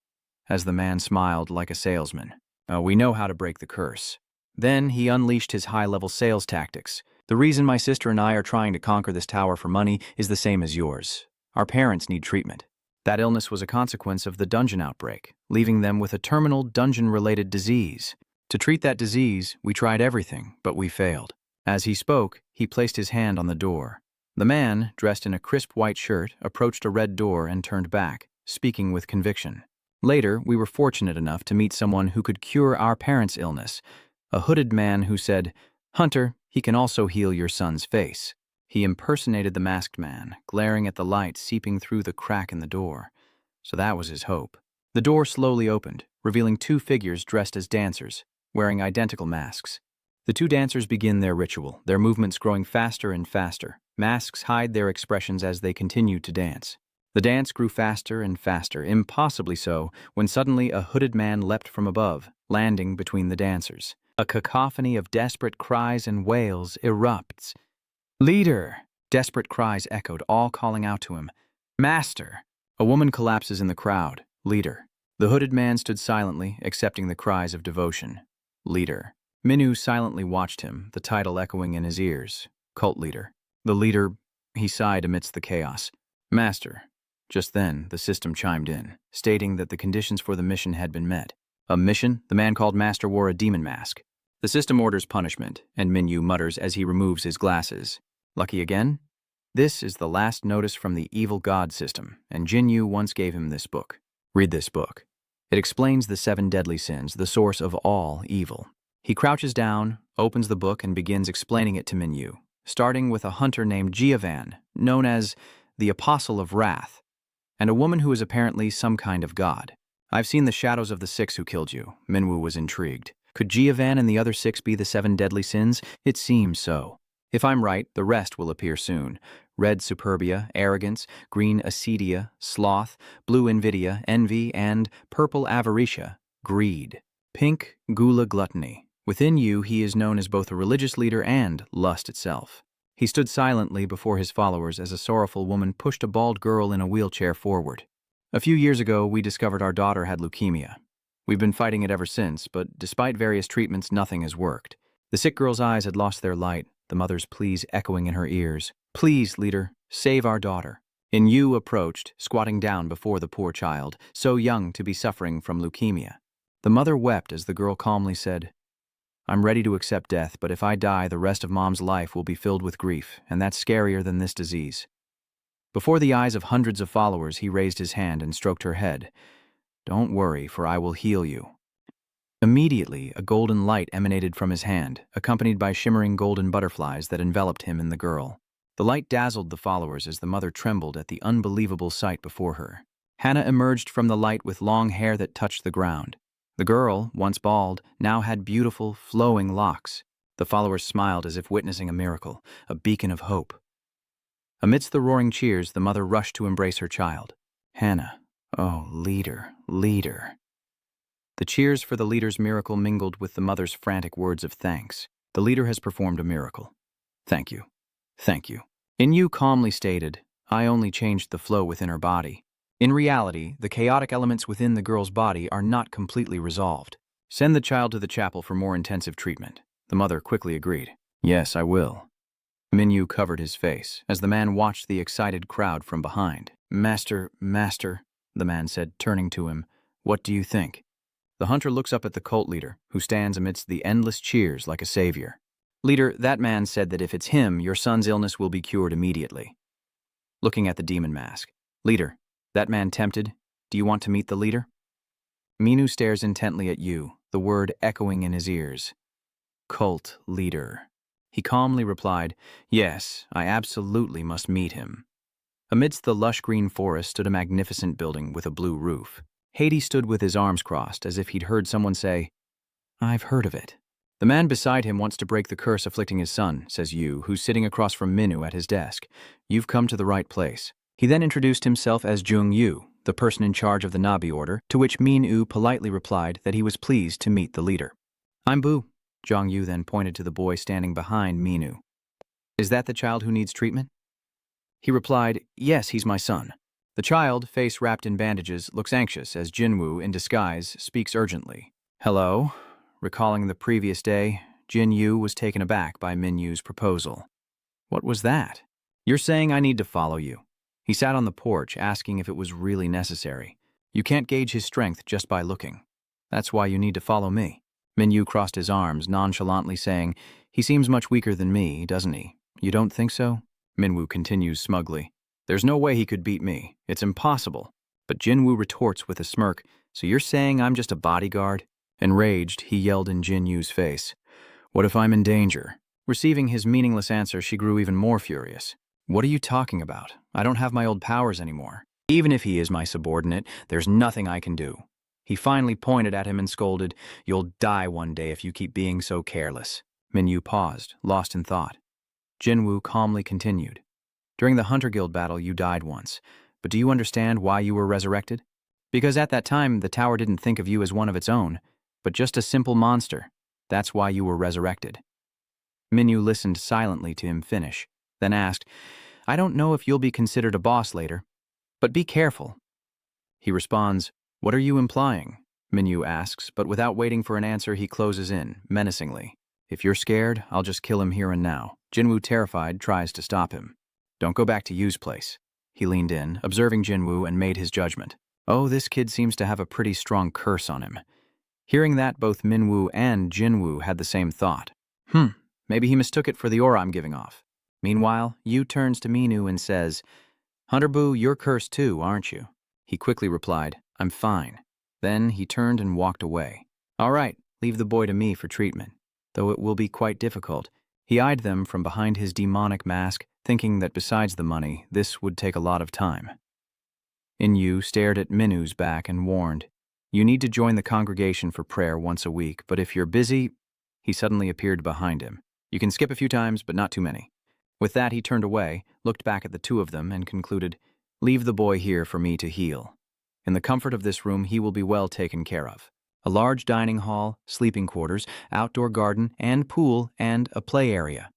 As the man smiled like a salesman. "We know how to break the curse." Then he unleashed his high-level sales tactics. "The reason my sister and I are trying to conquer this tower for money is the same as yours. Our parents need treatment. That illness was a consequence of the dungeon outbreak, leaving them with a terminal dungeon-related disease. To treat that disease, we tried everything, but we failed." As he spoke, he placed his hand on the door. The man, dressed in a crisp white shirt, approached a red door and turned back, speaking with conviction. "Later, we were fortunate enough to meet someone who could cure our parents' illness, a hooded man who said, 'Hunter, he can also heal your son's face.'" He impersonated the masked man, glaring at the light seeping through the crack in the door. So that was his hope. The door slowly opened, revealing two figures dressed as dancers, wearing identical masks. The two dancers begin their ritual, their movements growing faster and faster. Masks hide their expressions as they continue to dance. The dance grew faster and faster, impossibly so, when suddenly a hooded man leapt from above, landing between the dancers. A cacophony of desperate cries and wails erupts. "Leader!" Desperate cries echoed, all calling out to him. "Master!" A woman collapses in the crowd. "Leader!" The hooded man stood silently, accepting the cries of devotion. "Leader!" Minhu silently watched him, the title echoing in his ears. Cult leader. The leader, he sighed amidst the chaos. "Master." Just then, the system chimed in, stating that the conditions for the mission had been met. A mission? The man called Master wore a demon mask. The system orders punishment, and Minhu mutters as he removes his glasses. "Lucky again?" This is the last notice from the evil god system, and Jinyu once gave him this book. Read this book. It explains the 7 deadly sins, the source of all evil. He crouches down, opens the book, and begins explaining it to Minhu, starting with a hunter named Giovanni, known as the Apostle of Wrath, and a woman who is apparently some kind of god. "I've seen the shadows of the 6 who killed you." Minhu was intrigued. Could Giovanni and the other 6 be the 7 deadly sins? It seems so. If I'm right, the rest will appear soon. Red superbia, arrogance, green acedia, sloth, blue invidia, envy, and purple avaritia, greed. Pink, gula gluttony. Within you, he is known as both a religious leader and lust itself. He stood silently before his followers as a sorrowful woman pushed a bald girl in a wheelchair forward. "A few years ago, we discovered our daughter had leukemia. We've been fighting it ever since, but despite various treatments, nothing has worked." The sick girl's eyes had lost their light, the mother's pleas echoing in her ears. "Please, leader, save our daughter." Enyu approached, squatting down before the poor child, so young to be suffering from leukemia. The mother wept as the girl calmly said, "I'm ready to accept death, but if I die, the rest of Mom's life will be filled with grief, and that's scarier than this disease." Before the eyes of hundreds of followers, he raised his hand and stroked her head. "Don't worry, for I will heal you." Immediately, a golden light emanated from his hand, accompanied by shimmering golden butterflies that enveloped him and the girl. The light dazzled the followers as the mother trembled at the unbelievable sight before her. Hannah emerged from the light with long hair that touched the ground. The girl, once bald, now had beautiful, flowing locks. The followers smiled as if witnessing a miracle, a beacon of hope. Amidst the roaring cheers, the mother rushed to embrace her child. "Hannah, oh, leader, leader." The cheers for the leader's miracle mingled with the mother's frantic words of thanks. "The leader has performed a miracle. Thank you. Thank you." Enyu calmly stated, "I only changed the flow within her body." In reality, the chaotic elements within the girl's body are not completely resolved. "Send the child to the chapel for more intensive treatment." The mother quickly agreed. "Yes, I will." Minyu covered his face as the man watched the excited crowd from behind. Master, the man said, turning to him. What do you think? The hunter looks up at the cult leader, who stands amidst the endless cheers like a savior. Leader, that man said that if it's him, your son's illness will be cured immediately. Looking at the demon mask. Leader, that man tempted? Do you want to meet the leader? Minu stares intently at you, the word echoing in his ears. Cult leader. He calmly replied, yes, I absolutely must meet him. Amidst the lush green forest stood a magnificent building with a blue roof. Hades stood with his arms crossed as if he'd heard someone say, I've heard of it. The man beside him wants to break the curse afflicting his son, says Yu, who's sitting across from Minu at his desk. You've come to the right place. He then introduced himself as Jung Yu, the person in charge of the Nabi order, to which Minu politely replied that he was pleased to meet the leader. I'm Bu. Zhang Yu then pointed to the boy standing behind Minu. Is that the child who needs treatment? He replied, yes, he's my son. The child, face wrapped in bandages, looks anxious as Jinwoo, in disguise, speaks urgently. Hello. Recalling the previous day, Jin Yu was taken aback by Minyu's proposal. What was that? You're saying I need to follow you. He sat on the porch, asking if it was really necessary. You can't gauge his strength just by looking. That's why you need to follow me. Minyu crossed his arms, nonchalantly saying, he seems much weaker than me, doesn't he? You don't think so? Minwoo continues smugly. There's no way he could beat me. It's impossible. But Jinwoo retorts with a smirk, so you're saying I'm just a bodyguard? Enraged, he yelled in Jinyu's face. What if I'm in danger? Receiving his meaningless answer, she grew even more furious. What are you talking about? I don't have my old powers anymore. Even if he is my subordinate, there's nothing I can do. He finally pointed at him and scolded, You'll die one day if you keep being so careless. Minyu paused, lost in thought. Jinwoo calmly continued. During the Hunter Guild battle, you died once. But do you understand why you were resurrected? Because at that time, the tower didn't think of you as one of its own, but just a simple monster. That's why you were resurrected. Minyu listened silently to him finish, then asked, I don't know if you'll be considered a boss later, but be careful. He responds, What are you implying? Minyu asks, but without waiting for an answer, he closes in, menacingly. If you're scared, I'll just kill him here and now. Jinwoo, terrified, tries to stop him. Don't go back to Yu's place. He leaned in, observing Jinwoo, and made his judgment. Oh, this kid seems to have a pretty strong curse on him. Hearing that, both Minwoo and Jinwoo had the same thought. Maybe he mistook it for the aura I'm giving off. Meanwhile, Yu turns to Minu and says, Hunter Boo, you're cursed too, aren't you? He quickly replied, I'm fine. Then he turned and walked away. All right, leave the boy to me for treatment. Though it will be quite difficult. He eyed them from behind his demonic mask, thinking that besides the money, this would take a lot of time. Inyu stared at Minu's back and warned, You need to join the congregation for prayer once a week, but if you're busy... He suddenly appeared behind him. You can skip a few times, but not too many. With that, he turned away, looked back at the two of them, and concluded, Leave the boy here for me to heal. In the comfort of this room, he will be well taken care of. A large dining hall, sleeping quarters, outdoor garden, and pool, and a play area.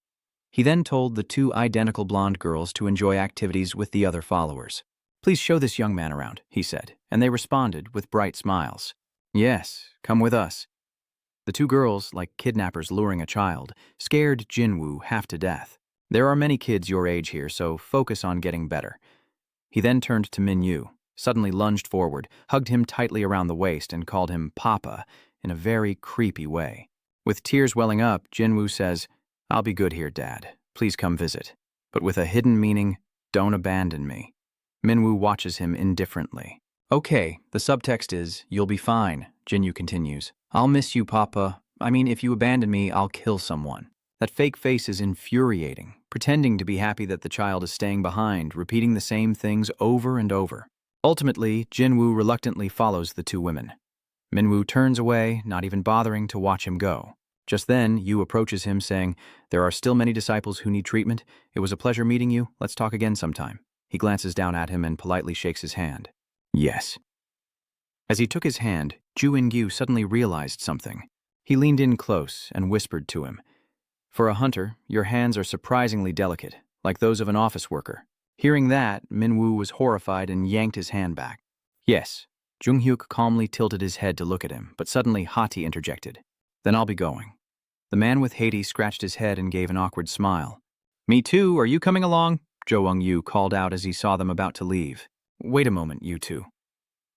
He then told the two identical blonde girls to enjoy activities with the other followers. Please show this young man around, he said, and they responded with bright smiles. Yes, come with us. The two girls, like kidnappers luring a child, scared Jinwoo half to death. There are many kids your age here, so focus on getting better. He then turned to Minyu, suddenly lunged forward, hugged him tightly around the waist, and called him Papa in a very creepy way. With tears welling up, Jinwoo says, I'll be good here, Dad. Please come visit. But with a hidden meaning, don't abandon me. Minwoo watches him indifferently. Okay, the subtext is, you'll be fine, Jinyu continues. I'll miss you, Papa. I mean, if you abandon me, I'll kill someone. That fake face is infuriating, pretending to be happy that the child is staying behind, repeating the same things over and over. Ultimately, Jinwoo reluctantly follows the two women. Minwoo turns away, not even bothering to watch him go. Just then, Yu approaches him, saying, There are still many disciples who need treatment. It was a pleasure meeting you. Let's talk again sometime. He glances down at him and politely shakes his hand. Yes. As he took his hand, Ju In-gyu suddenly realized something. He leaned in close and whispered to him, For a hunter, your hands are surprisingly delicate, like those of an office worker. Hearing that, Minwoo was horrified and yanked his hand back. Yes. Jung-hyuk calmly tilted his head to look at him, but suddenly Hati interjected. Then I'll be going. The man with Hades scratched his head and gave an awkward smile. Me too, are you coming along? Jo Eung-yu called out as he saw them about to leave. Wait a moment, you two.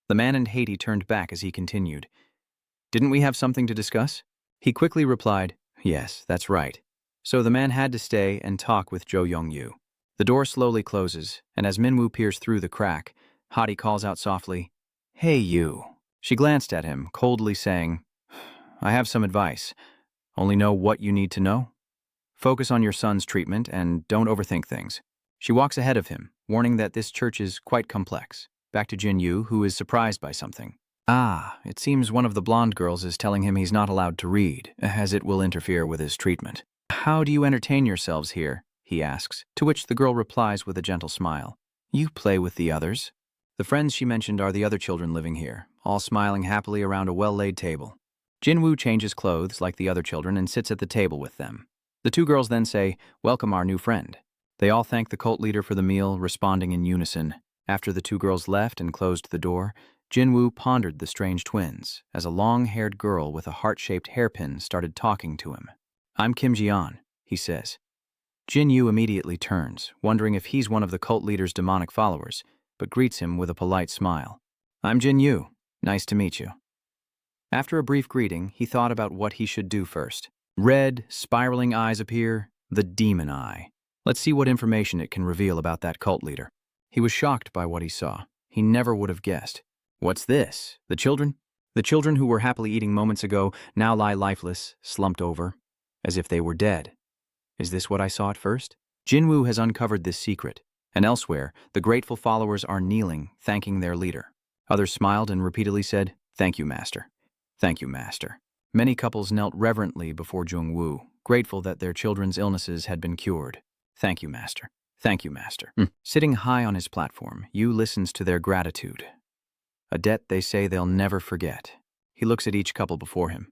The man in Haiti turned back as he continued. Didn't we have something to discuss? He quickly replied, yes, that's right. So the man had to stay and talk with Jo Eung-yu. The door slowly closes, and as Minwoo peers through the crack, Hati calls out softly, Hey you. She glanced at him, coldly saying, I have some advice. Only know what you need to know. Focus on your son's treatment and don't overthink things. She walks ahead of him, warning that this church is quite complex. Back to Jin-yu, who is surprised by something. Ah, it seems one of the blonde girls is telling him he's not allowed to read, as it will interfere with his treatment. How do you entertain yourselves here? He asks, to which the girl replies with a gentle smile. You play with the others. The friends she mentioned are the other children living here, all smiling happily around a well-laid table. Jin-woo changes clothes like the other children and sits at the table with them. The two girls then say, Welcome our new friend. They all thank the cult leader for the meal, responding in unison. After the two girls left and closed the door, Jin-woo pondered the strange twins as a long-haired girl with a heart-shaped hairpin started talking to him. I'm Kim Ji-an, he says. Jin-yu immediately turns, wondering if he's one of the cult leader's demonic followers, but greets him with a polite smile. I'm Jin-yu. Nice to meet you. After a brief greeting, he thought about what he should do first. Red, spiraling eyes appear, the demon eye. Let's see what information it can reveal about that cult leader. He was shocked by what he saw. He never would have guessed. What's this? The children? The children who were happily eating moments ago now lie lifeless, slumped over, as if they were dead. Is this what I saw at first? Jin-woo has uncovered this secret, and elsewhere, the grateful followers are kneeling, thanking their leader. Others smiled and repeatedly said, Thank you, Master. Thank you, Master. Many couples knelt reverently before Jung-woo, grateful that their children's illnesses had been cured. Thank you, Master. Thank you, Master. Sitting high on his platform, Yu listens to their gratitude. A debt they say they'll never forget. He looks at each couple before him.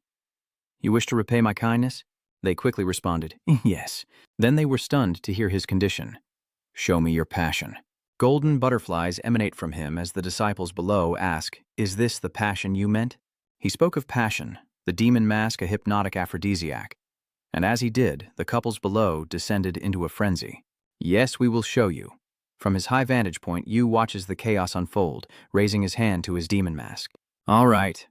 You wish to repay my kindness? They quickly responded, Yes. Then they were stunned to hear his condition. Show me your passion. Golden butterflies emanate from him as the disciples below ask, Is this the passion you meant? He spoke of passion, the demon mask a hypnotic aphrodisiac. And as he did, the couples below descended into a frenzy. Yes, we will show you. From his high vantage point, Yu watches the chaos unfold, raising his hand to his demon mask. All right.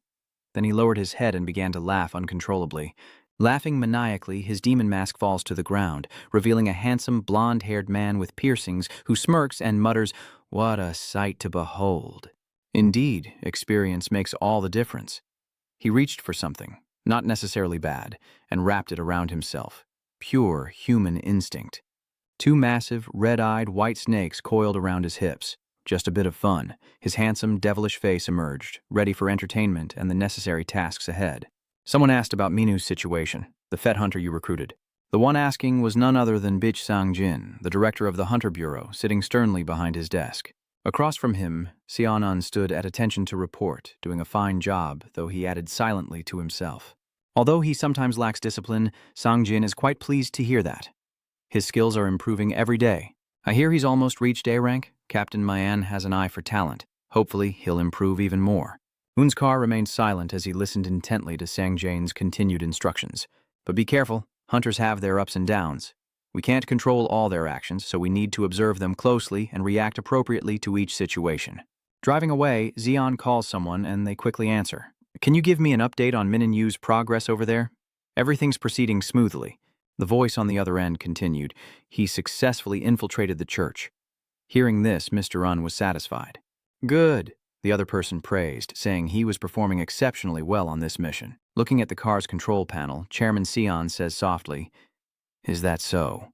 Then he lowered his head and began to laugh uncontrollably. Laughing maniacally, his demon mask falls to the ground, revealing a handsome, blonde-haired man with piercings who smirks and mutters, What a sight to behold. Indeed, experience makes all the difference. He reached for something, not necessarily bad, and wrapped it around himself. Pure human instinct. Two massive, red-eyed white snakes coiled around his hips. Just a bit of fun. His handsome, devilish face emerged, ready for entertainment and the necessary tasks ahead. Someone asked about Minu's situation, the Fed hunter you recruited. The one asking was none other than Bij Sang-jin, the director of the Hunter Bureau, sitting sternly behind his desk. Across from him, Seon-un stood at attention to report, doing a fine job, though he added silently to himself. Although he sometimes lacks discipline, Sang-jin is quite pleased to hear that. His skills are improving every day. I hear he's almost reached A rank. Captain Mayan has an eye for talent. Hopefully, he'll improve even more. Unskar remained silent as he listened intently to Sang-jin's continued instructions. But be careful, hunters have their ups and downs. We can't control all their actions, so we need to observe them closely and react appropriately to each situation. Driving away, Zeon calls someone and they quickly answer. Can you give me an update on Min and Yu's progress over there? Everything's proceeding smoothly. The voice on the other end continued. He successfully infiltrated the church. Hearing this, Mr. Un was satisfied. Good, the other person praised, saying he was performing exceptionally well on this mission. Looking at the car's control panel, Chairman Seon says softly, Is that so?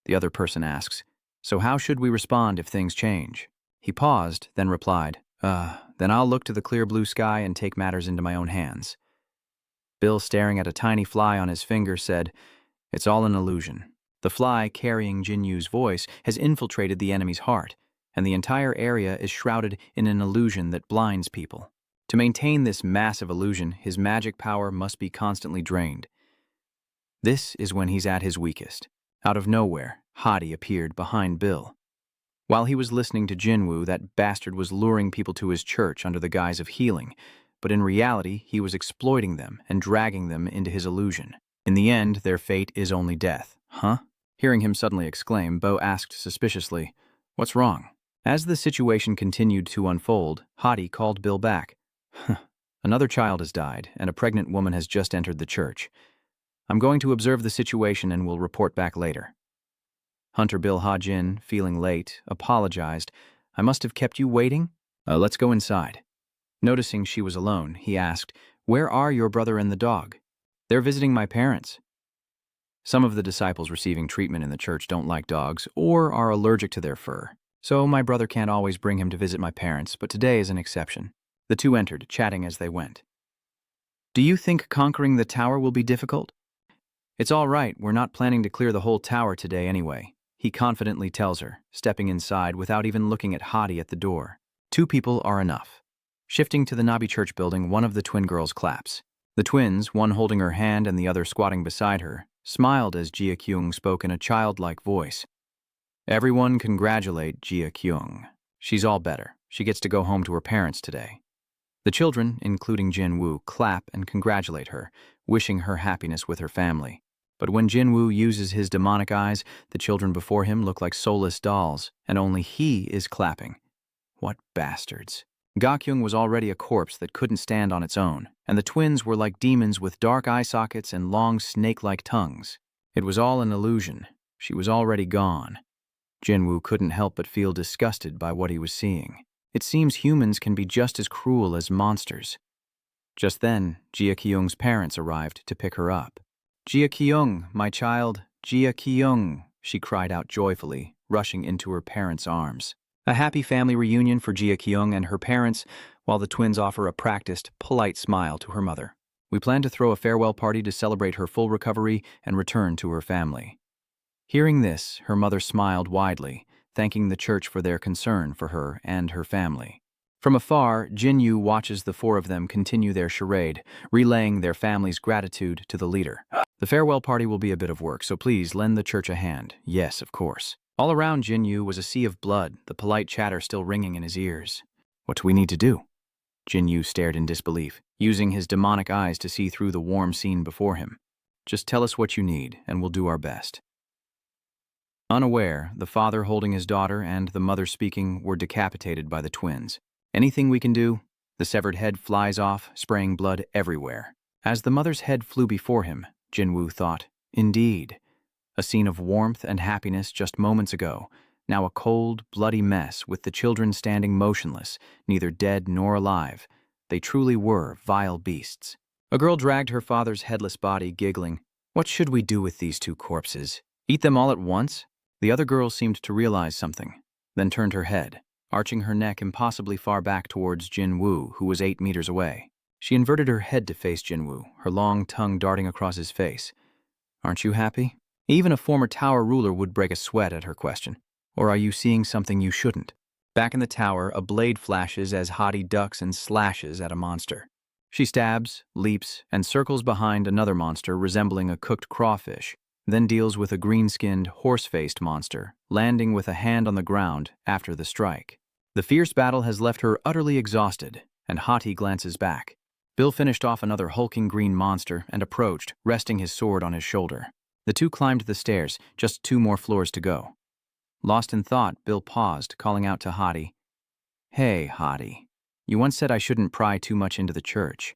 The other person asks, So how should we respond if things change? He paused, then replied, Then I'll look to the clear blue sky and take matters into my own hands. Bill, staring at a tiny fly on his finger, said, It's all an illusion. The fly, carrying Jin-yu's voice, has infiltrated the enemy's heart, and the entire area is shrouded in an illusion that blinds people. To maintain this massive illusion, his magic power must be constantly drained. This is when he's at his weakest. Out of nowhere, Hadi appeared behind Bill. While he was listening to Jinwoo, that bastard was luring people to his church under the guise of healing, but in reality, he was exploiting them and dragging them into his illusion. In the end, their fate is only death. Huh? Hearing him suddenly exclaim, Bo asked suspiciously, "What's wrong?" As the situation continued to unfold, Hottie called Bill back. "Another child has died, and a pregnant woman has just entered the church. I'm going to observe the situation and will report back later." Hunter Bill Ha-jin, feeling late, apologized. "I must have kept you waiting? Let's go inside." Noticing she was alone, he asked, "Where are your brother and the dog?" "They're visiting my parents." Some of the disciples receiving treatment in the church don't like dogs or are allergic to their fur, so my brother can't always bring him to visit my parents, but today is an exception. The two entered, chatting as they went. "Do you think conquering the tower will be difficult?" "It's all right, we're not planning to clear the whole tower today anyway," he confidently tells her, stepping inside without even looking at Hottie at the door. "2 people are enough." Shifting to the Nabi church building, one of the twin girls claps. The twins, one holding her hand and the other squatting beside her, smiled as Jia Kyung spoke in a childlike voice. "Everyone congratulate Jia Kyung. She's all better. She gets to go home to her parents today." The children, including Jin Woo, clap and congratulate her, wishing her happiness with her family. But when Jin Woo uses his demonic eyes, the children before him look like soulless dolls, and only he is clapping. What bastards. Ga-kyung was already a corpse that couldn't stand on its own, and the twins were like demons with dark eye sockets and long snake-like tongues. It was all an illusion. She was already gone. Jinwoo couldn't help but feel disgusted by what he was seeing. It seems humans can be just as cruel as monsters. Just then, Jia Kyung's parents arrived to pick her up. "Jia Kyung, my child, Jia Kyung," she cried out joyfully, rushing into her parents' arms. A happy family reunion for Jia Kyung and her parents, while the twins offer a practiced, polite smile to her mother. "We plan to throw a farewell party to celebrate her full recovery and return to her family." Hearing this, her mother smiled widely, thanking the church for their concern for her and her family. From afar, Jin Yu watches the 4 of them continue their charade, relaying their family's gratitude to the leader. "The farewell party will be a bit of work, so please lend the church a hand." "Yes, of course." All around Jin Yu was a sea of blood, the polite chatter still ringing in his ears. "What do we need to do?" Jin Yu stared in disbelief, using his demonic eyes to see through the warm scene before him. "Just tell us what you need, and we'll do our best." Unaware, the father holding his daughter and the mother speaking were decapitated by the twins. "Anything we can do?" The severed head flies off, spraying blood everywhere. As the mother's head flew before him, Jinwoo thought, "Indeed. A scene of warmth and happiness just moments ago, now a cold, bloody mess with the children standing motionless, neither dead nor alive. They truly were vile beasts." A girl dragged her father's headless body, giggling. "What should we do with these 2 corpses? Eat them all at once?" The other girl seemed to realize something, then turned her head, arching her neck impossibly far back towards Jin Woo, who was 8 meters away. She inverted her head to face Jin Woo, her long tongue darting across his face. "Aren't you happy?" Even a former tower ruler would break a sweat at her question. "Or are you seeing something you shouldn't?" Back in the tower, a blade flashes as Hottie ducks and slashes at a monster. She stabs, leaps, and circles behind another monster resembling a cooked crawfish, then deals with a green-skinned, horse-faced monster, landing with a hand on the ground after the strike. The fierce battle has left her utterly exhausted, and Hottie glances back. Bill finished off another hulking green monster and approached, resting his sword on his shoulder. The 2 climbed the stairs, just 2 more floors to go. Lost in thought, Bill paused, calling out to Hottie. "Hey, Hottie, you once said I shouldn't pry too much into the church.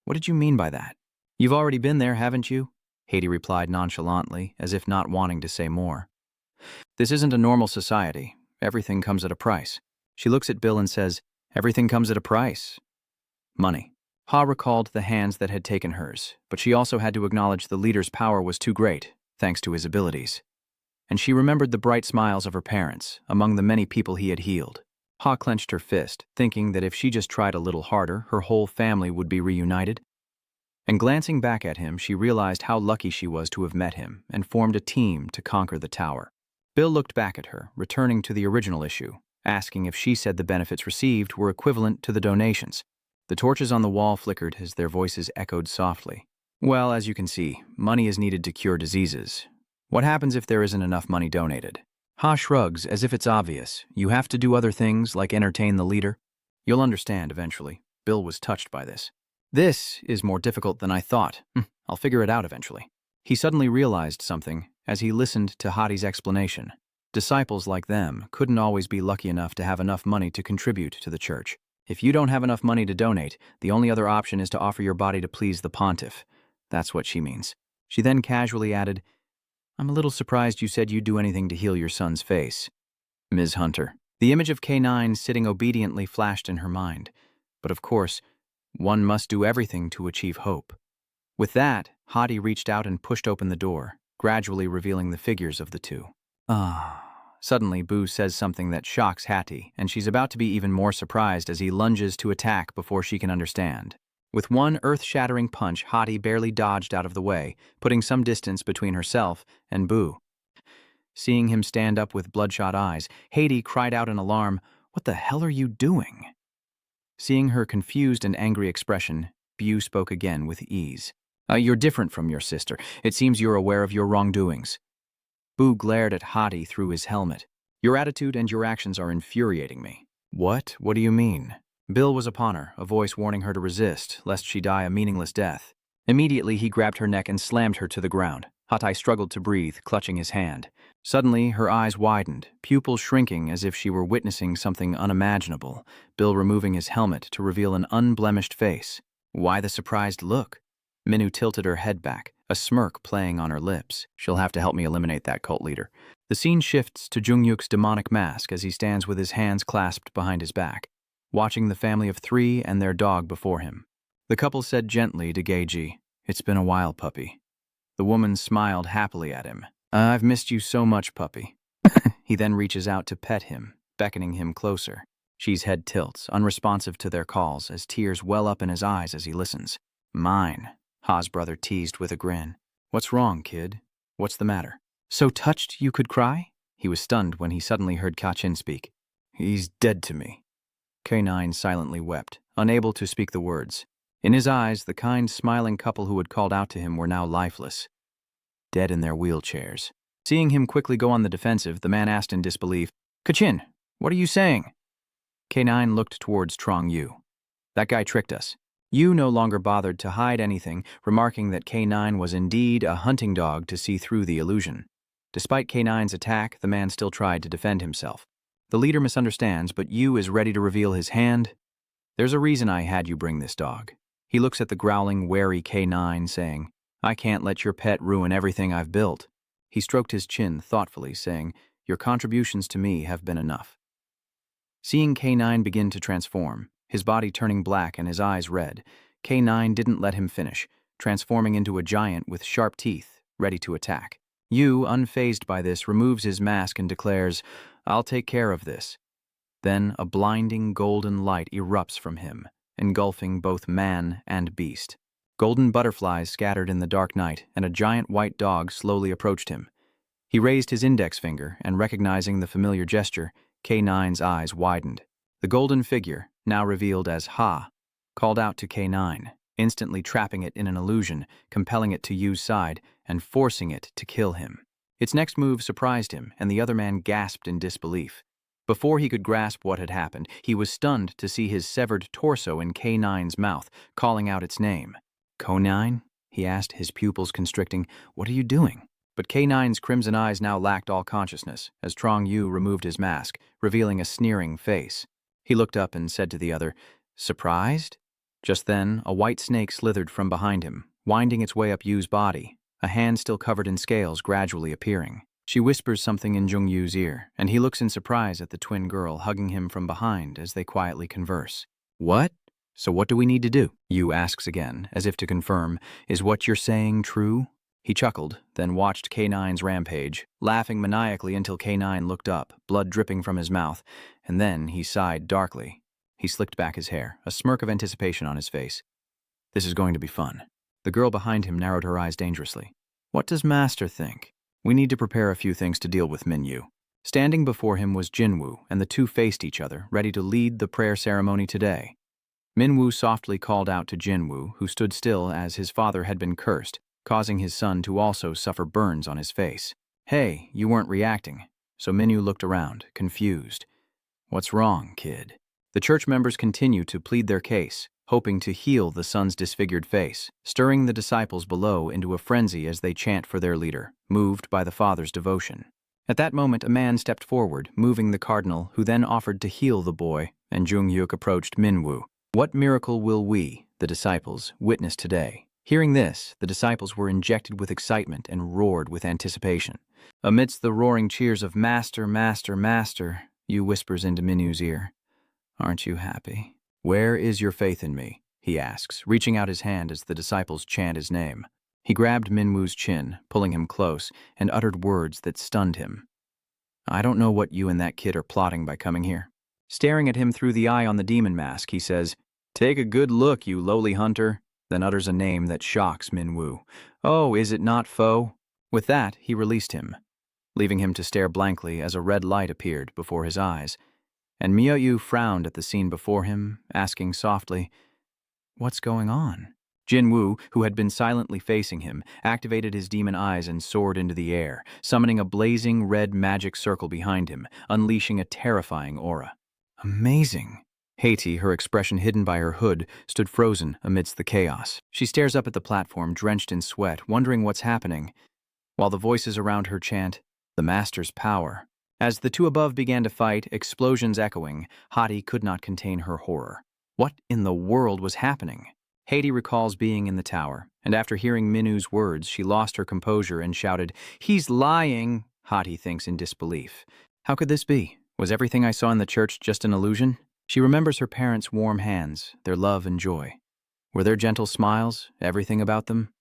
What did you mean by that?" "You've already been there, haven't you?" Hottie replied nonchalantly, as if not wanting to say more. "This isn't a normal society. Everything comes at a price." She looks at Bill and says, "Everything comes at a price. Money." Ha recalled the hands that had taken hers, but she also had to acknowledge the leader's power was too great, thanks to his abilities. And she remembered the bright smiles of her parents, among the many people he had healed. Ha clenched her fist, thinking that if she just tried a little harder, her whole family would be reunited. And glancing back at him, she realized how lucky she was to have met him and formed a team to conquer the tower. Bill looked back at her, returning to the original issue, asking if she said the benefits received were equivalent to the donations. The torches on the wall flickered as their voices echoed softly. "Well, as you can see, money is needed to cure diseases. What happens if there isn't enough money donated?" Ha shrugs, as if it's obvious. "You have to do other things, like entertain the leader. You'll understand eventually." Bill was touched by this. "This is more difficult than I thought. I'll figure it out eventually." He suddenly realized something, as he listened to Hadi's explanation. Disciples like them couldn't always be lucky enough to have enough money to contribute to the church. If you don't have enough money to donate, the only other option is to offer your body to please the pontiff. That's what she means. She then casually added, I'm a little surprised you said you'd do anything to heal your son's face. Ms. Hunter. The image of K9 sitting obediently flashed in her mind. But of course, one must do everything to achieve hope. With that, Hadi reached out and pushed open the door, gradually revealing the figures of the two. Suddenly, Boo says something that shocks Hattie, and she's about to be even more surprised as he lunges to attack before she can understand. With one earth-shattering punch, Hati barely dodged out of the way, putting some distance between herself and Boo. Seeing him stand up with bloodshot eyes, Hattie cried out in alarm, What the hell are you doing? Seeing her confused and angry expression, Boo spoke again with ease. You're different from your sister. It seems you're aware of your wrongdoings. Boo glared at Hati through his helmet. Your attitude and your actions are infuriating me. What? What do you mean? Bill was upon her, a voice warning her to resist, lest she die a meaningless death. Immediately, he grabbed her neck and slammed her to the ground. Hati struggled to breathe, clutching his hand. Suddenly, her eyes widened, pupils shrinking as if she were witnessing something unimaginable, Bill removing his helmet to reveal an unblemished face. Why the surprised look? Minwoo tilted her head back, a smirk playing on her lips. She'll have to help me eliminate that cult leader. The scene shifts to Jungyuk's demonic mask as he stands with his hands clasped behind his back, watching the family of 3 and their dog before him. The couple said gently to Geiji, It's been a while, puppy. The woman smiled happily at him. I've missed you so much, puppy. He then reaches out to pet him, beckoning him closer. She's head tilts, unresponsive to their calls, as tears well up in his eyes as he listens. Mine, Ha's brother teased with a grin. What's wrong, kid? What's the matter? So touched you could cry? He was stunned when he suddenly heard Kachin speak. He's dead to me. K9 silently wept, unable to speak the words. In his eyes, the kind, smiling couple who had called out to him were now lifeless, dead in their wheelchairs. Seeing him quickly go on the defensive, the man asked in disbelief, Kachin, what are you saying? K9 looked towards Trong Yu. That guy tricked us. Yu no longer bothered to hide anything, remarking that K9 was indeed a hunting dog to see through the illusion. Despite K9's attack, the man still tried to defend himself. The leader misunderstands, but Yu is ready to reveal his hand. There's a reason I had you bring this dog. He looks at the growling, wary K9, saying, I can't let your pet ruin everything I've built. He stroked his chin thoughtfully, saying, Your contributions to me have been enough. Seeing K9 begin to transform, his body turning black and his eyes red, K9 didn't let him finish, transforming into a giant with sharp teeth, ready to attack. Yu, unfazed by this, removes his mask and declares, I'll take care of this. Then a blinding golden light erupts from him, engulfing both man and beast. Golden butterflies scattered in the dark night, and a giant white dog slowly approached him. He raised his index finger, and recognizing the familiar gesture, K9's eyes widened. The golden figure, now revealed as Ha, called out to K9, instantly trapping it in an illusion, compelling it to Yu's side, and forcing it to kill him. Its next move surprised him, and the other man gasped in disbelief. Before he could grasp what had happened, he was stunned to see his severed torso in K9's mouth, calling out its name. K9? He asked, his pupils constricting. What are you doing? But K9's crimson eyes now lacked all consciousness, as Trong Yu removed his mask, revealing a sneering face. He looked up and said to the other, Surprised? Just then, a white snake slithered from behind him, winding its way up Yu's body, a hand still covered in scales gradually appearing. She whispers something in Jung Yu's ear, and he looks in surprise at the twin girl hugging him from behind as they quietly converse. What? So what do we need to do? Yu asks again, as if to confirm, Is what you're saying true? He chuckled, then watched K9's rampage, laughing maniacally until K9 looked up, blood dripping from his mouth, and then he sighed darkly. He slicked back his hair, a smirk of anticipation on his face. This is going to be fun. The girl behind him narrowed her eyes dangerously. What does Master think? We need to prepare a few things to deal with Minwoo. Standing before him was Jinwoo, and the two faced each other, ready to lead the prayer ceremony today. Minwoo softly called out to Jinwoo, who stood still as his father had been cursed, causing his son to also suffer burns on his face. Hey, you weren't reacting. So Minwoo looked around, confused. What's wrong, kid? The church members continue to plead their case, hoping to heal the son's disfigured face, stirring the disciples below into a frenzy as they chant for their leader, moved by the father's devotion. At that moment, a man stepped forward, moving the cardinal, who then offered to heal the boy, and Jung-hyuk approached Minwoo. What miracle will we, the disciples, witness today? Hearing this, the disciples were injected with excitement and roared with anticipation. Amidst the roaring cheers of "Master, Master, Master," Yu whispers into Minwoo's ear, "Aren't you happy? Where is your faith in me?" he asks, reaching out his hand as the disciples chant his name. He grabbed Minwoo's chin, pulling him close, and uttered words that stunned him. "I don't know what you and that kid are plotting by coming here." Staring at him through the eye on the demon mask, he says, "Take a good look, you lowly hunter," then utters a name that shocks Minwoo. "Oh, is it not Foe?" With that, he released him, leaving him to stare blankly as a red light appeared before his eyes. And Myo-yu frowned at the scene before him, asking softly, "What's going on?" Jin-woo, who had been silently facing him, activated his demon eyes and soared into the air, summoning a blazing red magic circle behind him, unleashing a terrifying aura. Amazing! Haiti, her expression hidden by her hood, stood frozen amidst the chaos. She stares up at the platform, drenched in sweat, wondering what's happening, while the voices around her chant, "The Master's power." As the two above began to fight, explosions echoing, Hati could not contain her horror. What in the world was happening? Haiti recalls being in the tower, and after hearing Minwoo's words, she lost her composure and shouted, "He's lying!" Hati thinks in disbelief. How could this be? Was everything I saw in the church just an illusion? She remembers her parents' warm hands, their love and joy. Were their gentle smiles, everything about them,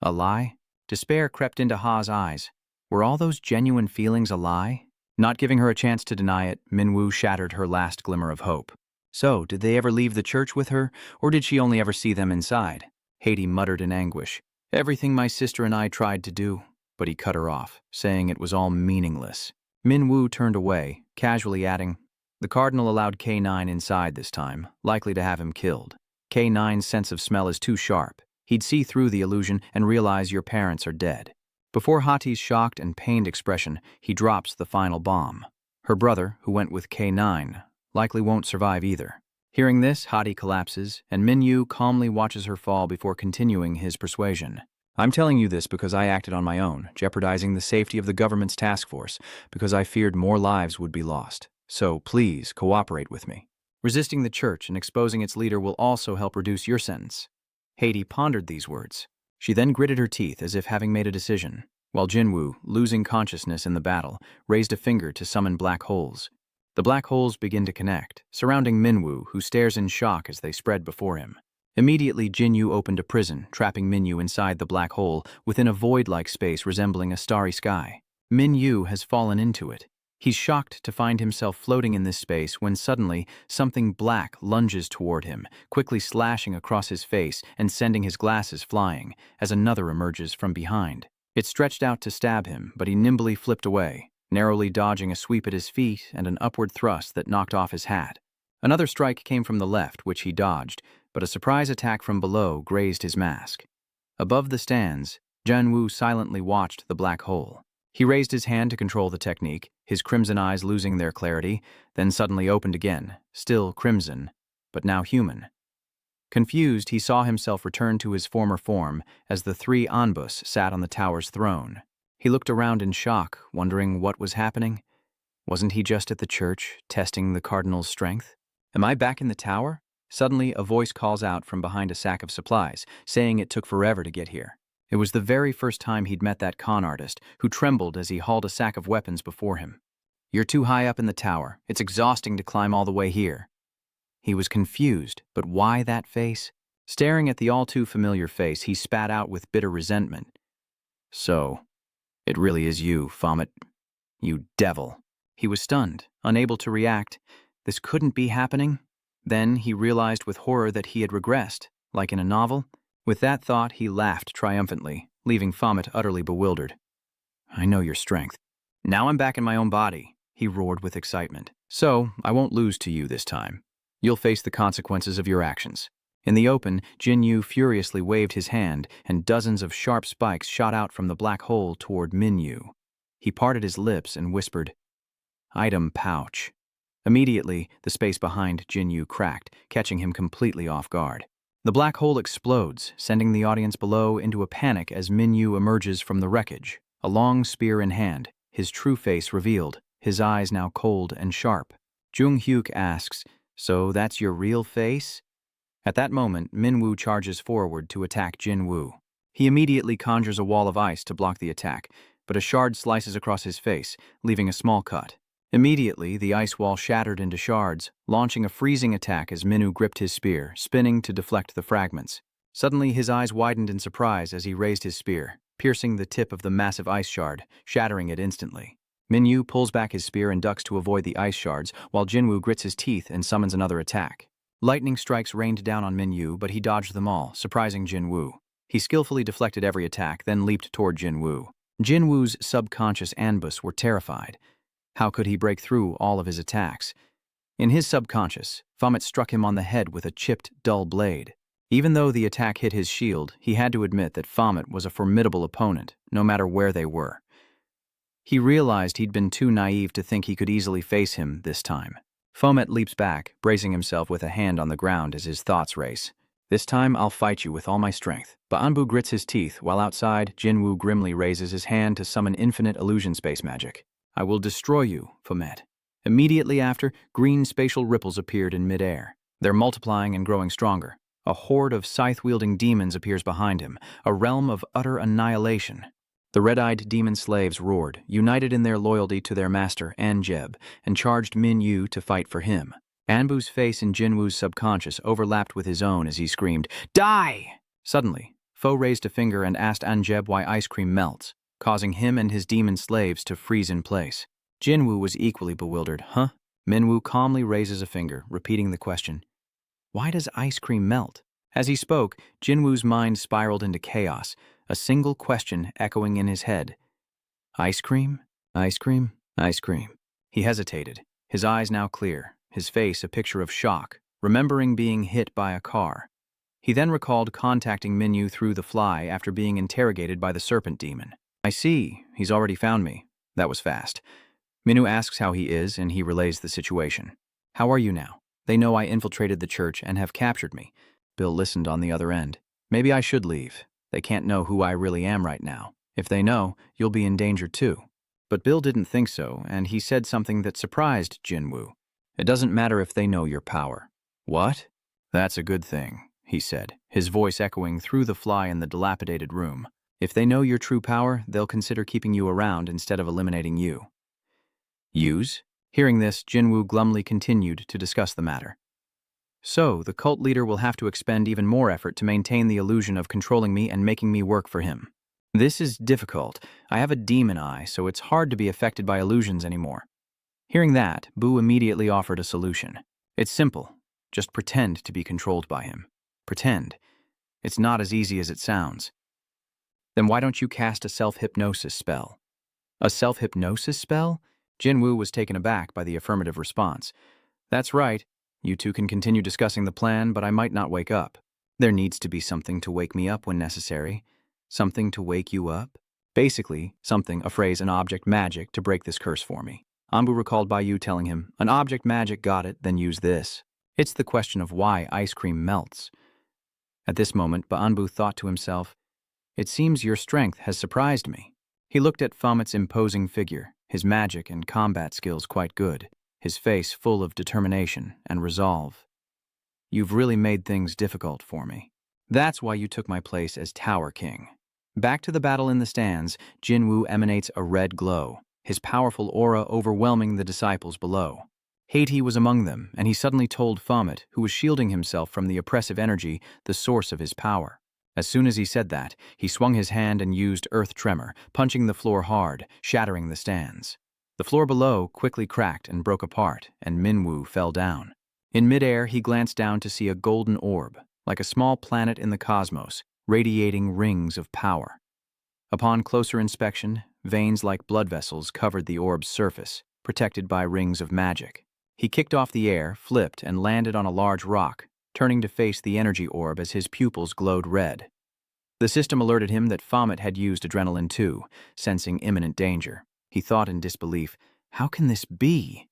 a lie? Despair crept into Ha's eyes. Were all those genuine feelings a lie? Not giving her a chance to deny it, Minwoo shattered her last glimmer of hope. So, did they ever leave the church with her, or did she only ever see them inside? Haiti muttered in anguish. "Everything my sister and I tried to do," but he cut her off, saying it was all meaningless. Minwoo turned away, casually adding, "The cardinal allowed K9 inside this time, likely to have him killed. K9's sense of smell is too sharp. He'd see through the illusion and realize your parents are dead." Before Hati's shocked and pained expression, he drops the final bomb. Her brother, who went with K9, likely won't survive either. Hearing this, Hati collapses, and Minwoo calmly watches her fall before continuing his persuasion. "I'm telling you this because I acted on my own, jeopardizing the safety of the government's task force, because I feared more lives would be lost. So please cooperate with me. Resisting the church and exposing its leader will also help reduce your sentence." Haiti pondered these words. She then gritted her teeth as if having made a decision, while Jinwoo, losing consciousness in the battle, raised a finger to summon black holes. The black holes begin to connect, surrounding Minwoo, who stares in shock as they spread before him. Immediately, Jinyu opened a prison, trapping Minyu inside the black hole within a void-like space resembling a starry sky. Minyu has fallen into it. He's shocked to find himself floating in this space when suddenly something black lunges toward him, quickly slashing across his face and sending his glasses flying, as another emerges from behind. It stretched out to stab him, but he nimbly flipped away, narrowly dodging a sweep at his feet and an upward thrust that knocked off his hat. Another strike came from the left, which he dodged, but a surprise attack from below grazed his mask. Above the stands, Janwoo silently watched the black hole. He raised his hand to control the technique, his crimson eyes losing their clarity, then suddenly opened again, still crimson, but now human. Confused, he saw himself return to his former form as the three Anbus sat on the tower's throne. He looked around in shock, wondering what was happening. Wasn't he just at the church, testing the cardinal's strength? Am I back in the tower? Suddenly, a voice calls out from behind a sack of supplies, saying it took forever to get here. It was the very first time he'd met that con artist, who trembled as he hauled a sack of weapons before him. "You're too high up in the tower. It's exhausting to climb all the way here." He was confused, but why that face? Staring at the all-too-familiar face, he spat out with bitter resentment. "So, it really is you, Vomit. You devil." He was stunned, unable to react. This couldn't be happening. Then he realized with horror that he had regressed, like in a novel. With that thought, he laughed triumphantly, leaving Vomit utterly bewildered. "I know your strength. Now I'm back in my own body," he roared with excitement. "So, I won't lose to you this time. You'll face the consequences of your actions." In the open, Jinyu furiously waved his hand, and dozens of sharp spikes shot out from the black hole toward Minyu. He parted his lips and whispered, "Item pouch." Immediately, the space behind Jinyu cracked, catching him completely off guard. The black hole explodes, sending the audience below into a panic as Minyu emerges from the wreckage, a long spear in hand, his true face revealed, his eyes now cold and sharp. Jung Hyuk asks, "So that's your real face?" At that moment, Minwoo charges forward to attack Jinwoo. He immediately conjures a wall of ice to block the attack, but a shard slices across his face, leaving a small cut. Immediately, the ice wall shattered into shards, launching a freezing attack as Minwoo gripped his spear, spinning to deflect the fragments. Suddenly, his eyes widened in surprise as he raised his spear, piercing the tip of the massive ice shard, shattering it instantly. Minwoo pulls back his spear and ducks to avoid the ice shards, while Jinwoo grits his teeth and summons another attack. Lightning strikes rained down on Minwoo, but he dodged them all, surprising Jinwoo. He skillfully deflected every attack, then leaped toward Jinwoo. Jinwoo's subconscious Anbus were terrified. How could he break through all of his attacks? In his subconscious, Fomet struck him on the head with a chipped, dull blade. Even though the attack hit his shield, he had to admit that Fomet was a formidable opponent, no matter where they were. He realized he'd been too naive to think he could easily face him this time. Fomet leaps back, bracing himself with a hand on the ground as his thoughts race. "This time I'll fight you with all my strength." Ba'anbu grits his teeth, while outside, Jinwoo grimly raises his hand to summon infinite illusion space magic. "I will destroy you, Fomet." Immediately after, green spatial ripples appeared in midair. They're multiplying and growing stronger. A horde of scythe-wielding demons appears behind him, a realm of utter annihilation. The red-eyed demon slaves roared, united in their loyalty to their master, Anjeb, and charged Minyu to fight for him. Anbu's face in Jinwoo's subconscious overlapped with his own as he screamed, "Die!" Suddenly, Foe raised a finger and asked Anjeb why ice cream melts, causing him and his demon slaves to freeze in place. Jinwoo was equally bewildered. "Huh?" Minwoo calmly raises a finger, repeating the question, "Why does ice cream melt?" As he spoke, Jinwoo's mind spiraled into chaos, a single question echoing in his head. "Ice cream? Ice cream? Ice cream?" He hesitated, his eyes now clear, his face a picture of shock, remembering being hit by a car. He then recalled contacting Minyu through the fly after being interrogated by the serpent demon. "I see, he's already found me." That was fast. Minyu asks how he is, and he relays the situation. "How are you now? They know I infiltrated the church and have captured me." Bill listened on the other end. "Maybe I should leave. They can't know who I really am right now. If they know, you'll be in danger too." But Bill didn't think so, and he said something that surprised Jinwoo. "It doesn't matter if they know your power." "What?" "That's a good thing," he said, his voice echoing through the fly in the dilapidated room. "If they know your true power, they'll consider keeping you around instead of eliminating you." "Use?" Hearing this, Jinwoo glumly continued to discuss the matter. "So, the cult leader will have to expend even more effort to maintain the illusion of controlling me and making me work for him. This is difficult. I have a demon eye, so it's hard to be affected by illusions anymore." Hearing that, Boo immediately offered a solution. "It's simple. Just pretend to be controlled by him. Pretend. It's not as easy as it sounds." "Then why don't you cast a self-hypnosis spell?" "A self-hypnosis spell?" Jinwoo was taken aback by the affirmative response. "That's right. You two can continue discussing the plan, but I might not wake up. There needs to be something to wake me up when necessary." "Something to wake you up?" "Basically, something, a phrase, an object magic to break this curse for me." Anbu recalled Bayu telling him, "An object magic, got it, then use this." It's the question of why ice cream melts. At this moment, Ba'anbu thought to himself, "It seems your strength has surprised me." He looked at Fomet's imposing figure, his magic and combat skills quite good, his face full of determination and resolve. "You've really made things difficult for me. That's why you took my place as Tower King." Back to the battle in the stands, Jinwoo emanates a red glow, his powerful aura overwhelming the disciples below. Haiti was among them, and he suddenly told Fomet, who was shielding himself from the oppressive energy, the source of his power. As soon as he said that, he swung his hand and used Earth Tremor, punching the floor hard, shattering the stands. The floor below quickly cracked and broke apart, and Minwoo fell down. In midair, he glanced down to see a golden orb, like a small planet in the cosmos, radiating rings of power. Upon closer inspection, veins like blood vessels covered the orb's surface, protected by rings of magic. He kicked off the air, flipped, and landed on a large rock, turning to face the energy orb as his pupils glowed red. The system alerted him that Fomet had used adrenaline too, sensing imminent danger. He thought in disbelief, "How can this be?"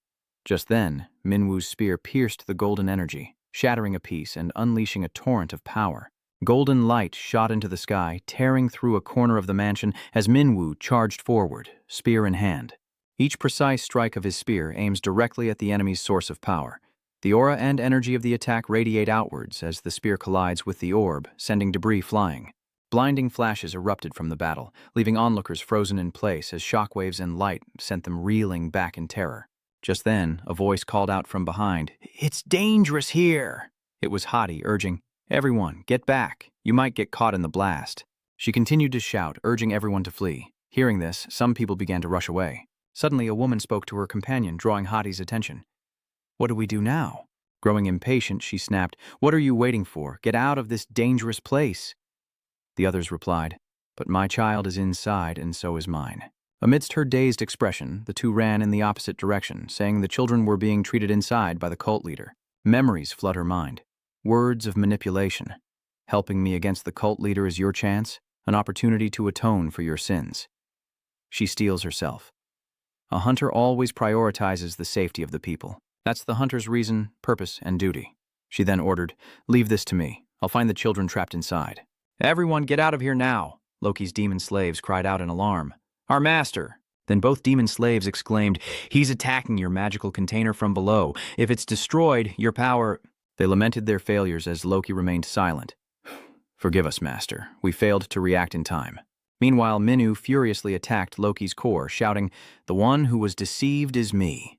Just then, Minwoo's spear pierced the golden energy, shattering a piece and unleashing a torrent of power. Golden light shot into the sky, tearing through a corner of the mansion as Minwoo charged forward, spear in hand. Each precise strike of his spear aims directly at the enemy's source of power. The aura and energy of the attack radiate outwards as the spear collides with the orb, sending debris flying. Blinding flashes erupted from the battle, leaving onlookers frozen in place as shockwaves and light sent them reeling back in terror. Just then, a voice called out from behind, "It's dangerous here!" It was Hati urging, "Everyone, get back. You might get caught in the blast." She continued to shout, urging everyone to flee. Hearing this, some people began to rush away. Suddenly, a woman spoke to her companion, drawing Hati's attention. "What do we do now?" Growing impatient, she snapped, "What are you waiting for? Get out of this dangerous place." The others replied, "But my child is inside, and so is mine." Amidst her dazed expression, the two ran in the opposite direction, saying the children were being treated inside by the cult leader. Memories flood her mind. Words of manipulation. "Helping me against the cult leader is your chance, an opportunity to atone for your sins." She steels herself. A hunter always prioritizes the safety of the people. That's the hunter's reason, purpose, and duty. She then ordered, "Leave this to me. I'll find the children trapped inside." "Everyone get out of here now!" Loki's demon slaves cried out in alarm. "Our master!" Then both demon slaves exclaimed, "He's attacking your magical container from below. If it's destroyed, your power—" They lamented their failures as Loki remained silent. "Forgive us, master. We failed to react in time." Meanwhile, Minu furiously attacked Loki's core, shouting, "The one who was deceived is me."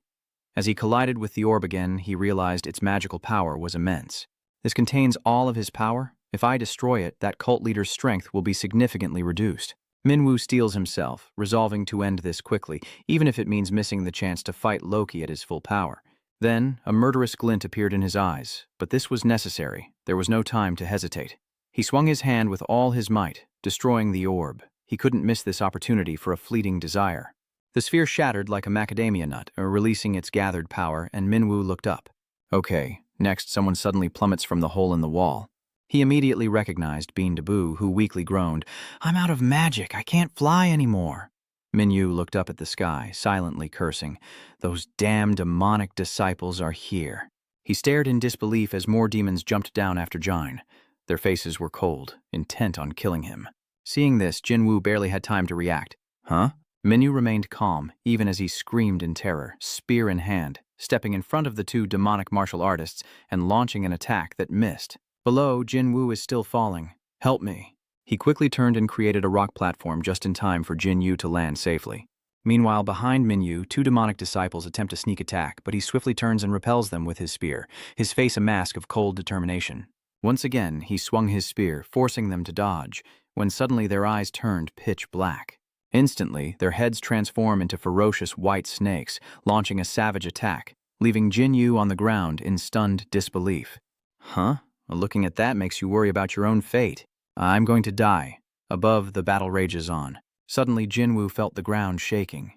As he collided with the orb again, he realized its magical power was immense. "This contains all of his power? If I destroy it, that cult leader's strength will be significantly reduced." Minwoo steels himself, resolving to end this quickly, even if it means missing the chance to fight Loki at his full power. Then, a murderous glint appeared in his eyes, but this was necessary. There was no time to hesitate. He swung his hand with all his might, destroying the orb. He couldn't miss this opportunity for a fleeting desire. The sphere shattered like a macadamia nut, releasing its gathered power, and Minwoo looked up. Okay, next someone suddenly plummets from the hole in the wall. He immediately recognized Bean Daboo, who weakly groaned, "I'm out of magic, I can't fly anymore." Minwoo looked up at the sky, silently cursing, "Those damn demonic disciples are here." He stared in disbelief as more demons jumped down after Jine. Their faces were cold, intent on killing him. Seeing this, Jinwoo barely had time to react. "Huh?" Minwoo remained calm, even as he screamed in terror, spear in hand, stepping in front of the two demonic martial artists and launching an attack that missed. Below, Jinwoo is still falling. "Help me." He quickly turned and created a rock platform just in time for Jinwoo to land safely. Meanwhile, behind Minwoo, two demonic disciples attempt a sneak attack, but he swiftly turns and repels them with his spear, his face a mask of cold determination. Once again, he swung his spear, forcing them to dodge, when suddenly their eyes turned pitch black. Instantly, their heads transform into ferocious white snakes, launching a savage attack, leaving Jinwoo on the ground in stunned disbelief. "Huh? Looking at that makes you worry about your own fate." "I'm going to die." Above, the battle rages on. Suddenly, Jinwoo felt the ground shaking.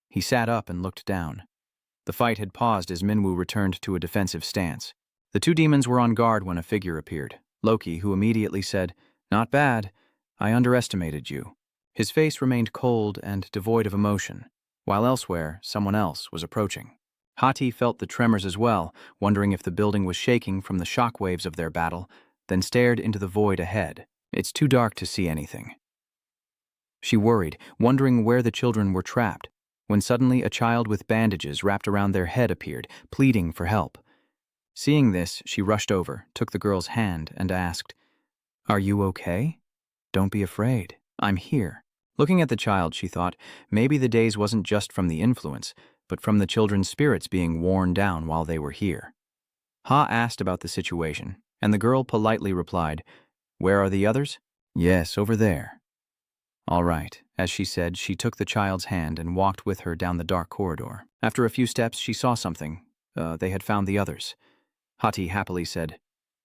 He sat up and looked down. The fight had paused as Minwoo returned to a defensive stance. The two demons were on guard when a figure appeared, Loki, who immediately said, "Not bad. I underestimated you." His face remained cold and devoid of emotion, while elsewhere, someone else was approaching. Hati felt the tremors as well, wondering if the building was shaking from the shock waves of their battle, then stared into the void ahead. "It's too dark to see anything." She worried, wondering where the children were trapped, when suddenly a child with bandages wrapped around their head appeared, pleading for help. Seeing this, she rushed over, took the girl's hand, and asked, "Are you okay? Don't be afraid. I'm here." Looking at the child, she thought, maybe the daze wasn't just from the influence, but from the children's spirits being worn down while they were here. Ha asked about the situation, and the girl politely replied, "Where are the others?" "Yes, over there." "All right," as she said, she took the child's hand and walked with her down the dark corridor. After a few steps, she saw something. They had found the others. Hati happily said,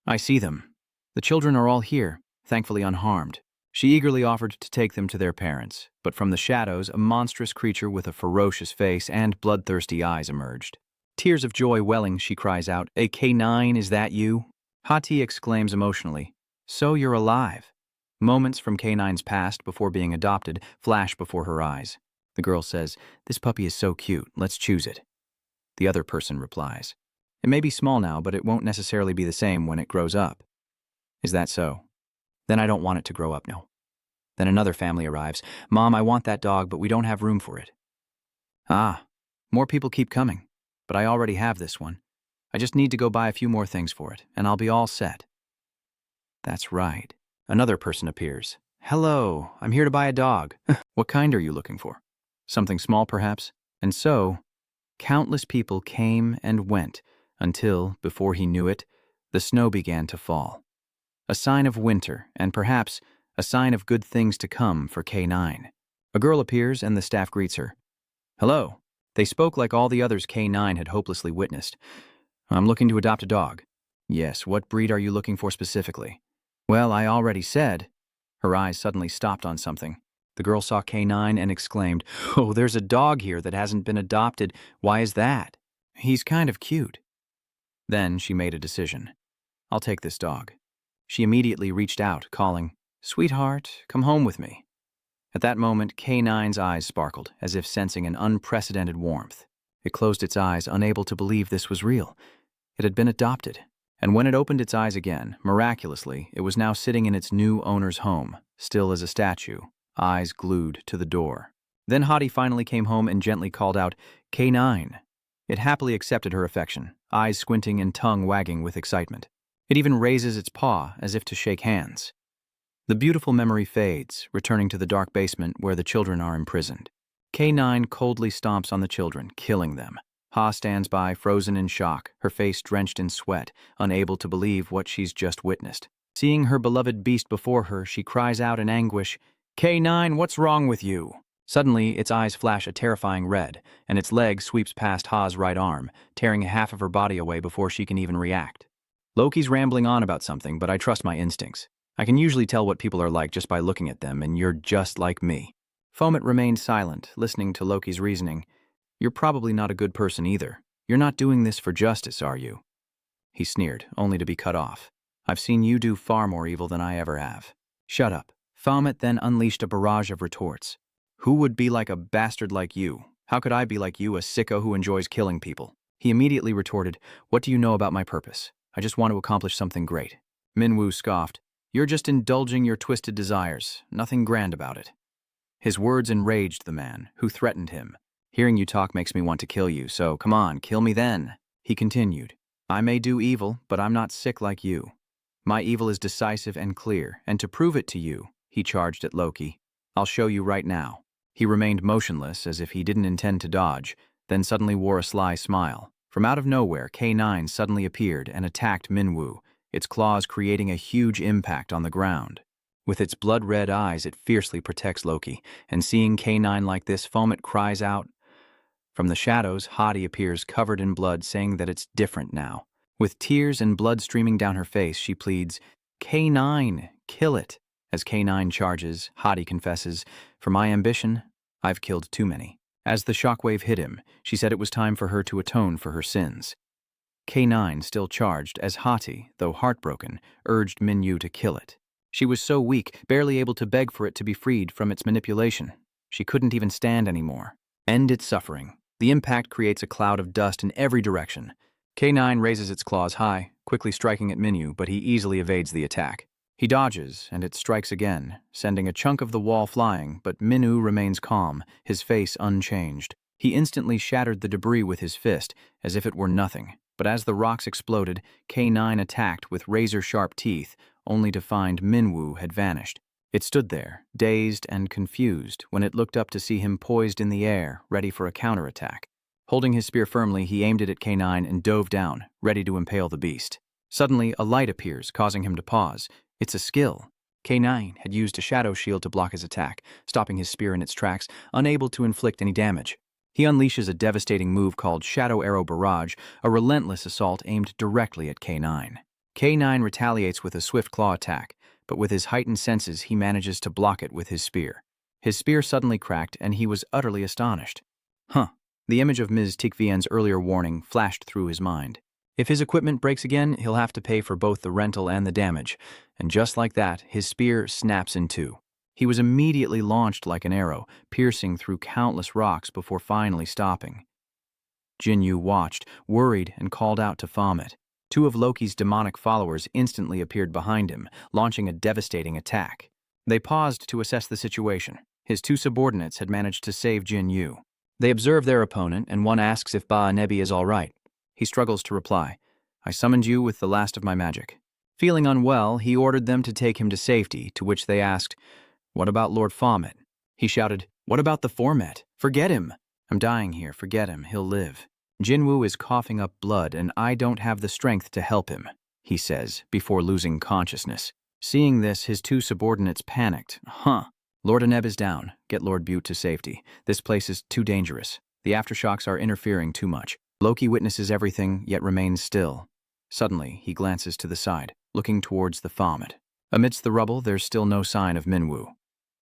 "I see them. The children are all here, thankfully unharmed." She eagerly offered to take them to their parents, but from the shadows, a monstrous creature with a ferocious face and bloodthirsty eyes emerged. Tears of joy welling, she cries out, "A K9, is that you?" Hati exclaims emotionally, "So you're alive." Moments from K9's past before being adopted flash before her eyes. The girl says, "This puppy is so cute, let's choose it." The other person replies. It may be small now, but it won't necessarily be the same when it grows up. Is that so? Then I don't want it to grow up, no. Then another family arrives. Mom, I want that dog, but we don't have room for it. Ah, more people keep coming, but I already have this one. I just need to go buy a few more things for it, and I'll be all set. That's right. Another person appears. Hello, I'm here to buy a dog. What kind are you looking for? Something small, perhaps? And so, countless people came and went until, before he knew it, the snow began to fall. A sign of winter, and perhaps a sign of good things to come for K9. A girl appears and the staff greets her. Hello. They spoke like all the others K9 had hopelessly witnessed. I'm looking to adopt a dog. Yes, what breed are you looking for specifically? Well, I already said. Her eyes suddenly stopped on something. The girl saw K9 and exclaimed, Oh, there's a dog here that hasn't been adopted. Why is that? He's kind of cute. Then she made a decision. I'll take this dog. She immediately reached out, calling, Sweetheart, come home with me. At that moment, K9's eyes sparkled, as if sensing an unprecedented warmth. It closed its eyes, unable to believe this was real. It had been adopted. And when it opened its eyes again, miraculously, it was now sitting in its new owner's home, still as a statue, eyes glued to the door. Then Hottie finally came home and gently called out, K9. It happily accepted her affection, eyes squinting and tongue wagging with excitement. It even raises its paw as if to shake hands. The beautiful memory fades, returning to the dark basement where the children are imprisoned. K9 coldly stomps on the children, killing them. Ha stands by, frozen in shock, her face drenched in sweat, unable to believe what she's just witnessed. Seeing her beloved beast before her, she cries out in anguish, K9, what's wrong with you? Suddenly, its eyes flash a terrifying red, and its leg sweeps past Ha's right arm, tearing half of her body away before she can even react. Loki's rambling on about something, but I trust my instincts. I can usually tell what people are like just by looking at them, and you're just like me. Fomet remained silent, listening to Loki's reasoning. You're probably not a good person either. You're not doing this for justice, are you? He sneered, only to be cut off. I've seen you do far more evil than I ever have. Shut up. Fomet then unleashed a barrage of retorts. Who would be like a bastard like you? How could I be like you, a sicko who enjoys killing people? He immediately retorted, What do you know about my purpose? I just want to accomplish something great. Minwoo scoffed. You're just indulging your twisted desires. Nothing grand about it. His words enraged the man, who threatened him. Hearing you talk makes me want to kill you, so come on, kill me then. He continued. I may do evil, but I'm not sick like you. My evil is decisive and clear, and to prove it to you, he charged at Loki. I'll show you right now. He remained motionless as if he didn't intend to dodge, then suddenly wore a sly smile. From out of nowhere, K9 suddenly appeared and attacked Minwoo, its claws creating a huge impact on the ground. With its blood-red eyes, it fiercely protects Loki, and seeing K9 like this, Fomet cries out. From the shadows, Hottie appears covered in blood, saying that it's different now. With tears and blood streaming down her face, she pleads, K9, kill it. As K9 charges, Hottie confesses, For my ambition, I've killed too many. As the shockwave hit him, she said it was time for her to atone for her sins. K9 still charged as Hottie, though heartbroken, urged Minwoo to kill it. She was so weak, barely able to beg for it to be freed from its manipulation. She couldn't even stand anymore. End its suffering. The impact creates a cloud of dust in every direction. K9 raises its claws high, quickly striking at Minwoo, but he easily evades the attack. He dodges, and it strikes again, sending a chunk of the wall flying, but Minwoo remains calm, his face unchanged. He instantly shattered the debris with his fist, as if it were nothing. But as the rocks exploded, K9 attacked with razor-sharp teeth, only to find Minwoo had vanished. It stood there, dazed and confused, when it looked up to see him poised in the air, ready for a counterattack. Holding his spear firmly, he aimed it at K9 and dove down, ready to impale the beast. Suddenly, a light appears, causing him to pause. It's a skill. K9 had used a shadow shield to block his attack, stopping his spear in its tracks, unable to inflict any damage. He unleashes a devastating move called Shadow Arrow Barrage, a relentless assault aimed directly at K9. K9 retaliates with a swift claw attack, but with his heightened senses he manages to block it with his spear. His spear suddenly cracked, and he was utterly astonished. The image of Ms. Tikvien's earlier warning flashed through his mind. If his equipment breaks again, he'll have to pay for both the rental and the damage, and just like that, his spear snaps in two. He was immediately launched like an arrow, piercing through countless rocks before finally stopping. Jinyu watched, worried, and called out to Fomet. Two of Loki's demonic followers instantly appeared behind him, launching a devastating attack. They paused to assess the situation. His two subordinates had managed to save Jinyu. They observe their opponent, and one asks if Ba Nebi is all right. He struggles to reply, "I summoned you with the last of my magic." Feeling unwell, he ordered them to take him to safety, to which they asked, "What about Lord Fomet?" He shouted, "What about the Formet? Forget him." "I'm dying here, forget him, he'll live." "Jinwu is coughing up blood, and I don't have the strength to help him," he says, before losing consciousness. Seeing this, his two subordinates panicked. Lord Aneb is down. Get Lord Butte to safety. This place is too dangerous. The aftershocks are interfering too much." Loki witnesses everything, yet remains still. Suddenly, he glances to the side, looking towards the Fomet. Amidst the rubble, there's still no sign of Minwu.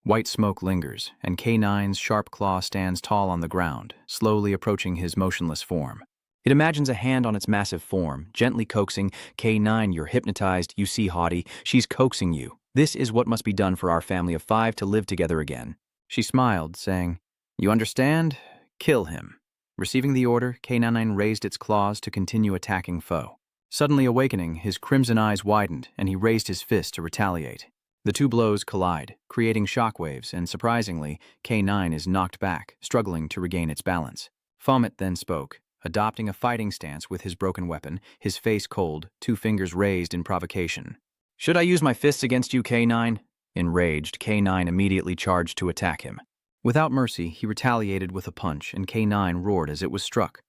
White smoke lingers, and K9's sharp claw stands tall on the ground, slowly approaching his motionless form. It imagines a hand on its massive form, gently coaxing, "K9, you're hypnotized, you see, haughty, she's coaxing you. This is what must be done for our family of 5 to live together again." She smiled, saying, "You understand? Kill him." Receiving the order, K9 raised its claws to continue attacking foe. Suddenly awakening, his crimson eyes widened, and he raised his fist to retaliate. The two blows collide, creating shockwaves, and surprisingly, K9 is knocked back, struggling to regain its balance. Fomet then spoke, adopting a fighting stance with his broken weapon, his face cold, 2 fingers raised in provocation. "Should I use my fists against you, K9? Enraged, K9 immediately charged to attack him. Without mercy, he retaliated with a punch, and K9 roared as it was struck.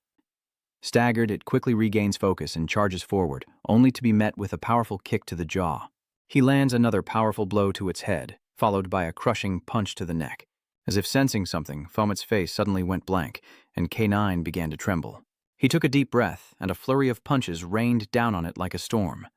Staggered, it quickly regains focus and charges forward, only to be met with a powerful kick to the jaw. He lands another powerful blow to its head, followed by a crushing punch to the neck. As if sensing something, Fomet's face suddenly went blank, and K9 began to tremble. He took a deep breath, and a flurry of punches rained down on it like a storm.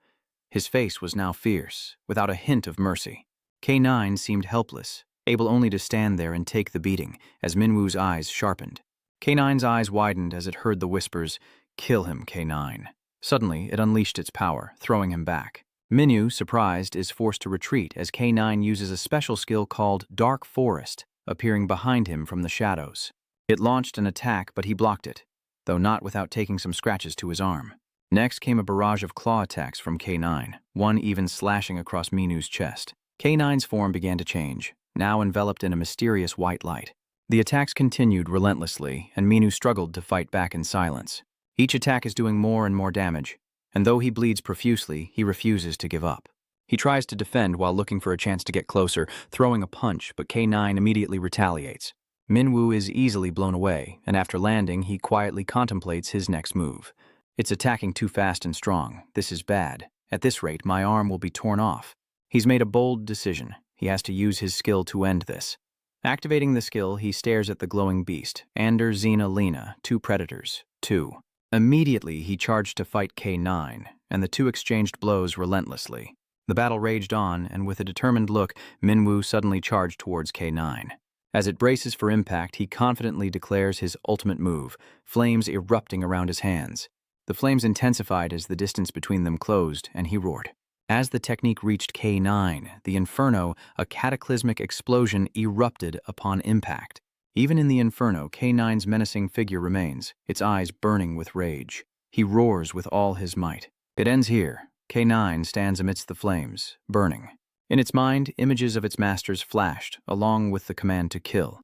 His face was now fierce, without a hint of mercy. K9 seemed helpless, able only to stand there and take the beating, as Minwu's eyes sharpened. K9's eyes widened as it heard the whispers, "Kill him, K9." Suddenly, it unleashed its power, throwing him back. Minwu, surprised, is forced to retreat as K9 uses a special skill called Dark Forest, appearing behind him from the shadows. It launched an attack, but he blocked it, though not without taking some scratches to his arm. Next came a barrage of claw attacks from K9, one even slashing across Minwu's chest. K9's form began to change, now enveloped in a mysterious white light. The attacks continued relentlessly, and Minwu struggled to fight back in silence. Each attack is doing more and more damage, and though he bleeds profusely, he refuses to give up. He tries to defend while looking for a chance to get closer, throwing a punch, but K9 immediately retaliates. Minwu is easily blown away, and after landing, he quietly contemplates his next move. "It's attacking too fast and strong. This is bad. At this rate, my arm will be torn off." He's made a bold decision. He has to use his skill to end this. Activating the skill, he stares at the glowing beast, Ander, Xena, Lena, 2 predators, 2. Immediately, he charged to fight K9, and the two exchanged blows relentlessly. The battle raged on, and with a determined look, Minwu suddenly charged towards K9. As it braces for impact, he confidently declares his ultimate move, flames erupting around his hands. The flames intensified as the distance between them closed, and he roared. As the technique reached K9, the inferno, a cataclysmic explosion, erupted upon impact. Even in the inferno, K9's menacing figure remains, its eyes burning with rage. He roars with all his might. It ends here. K9 stands amidst the flames, burning. In its mind, images of its masters flashed, along with the command to kill.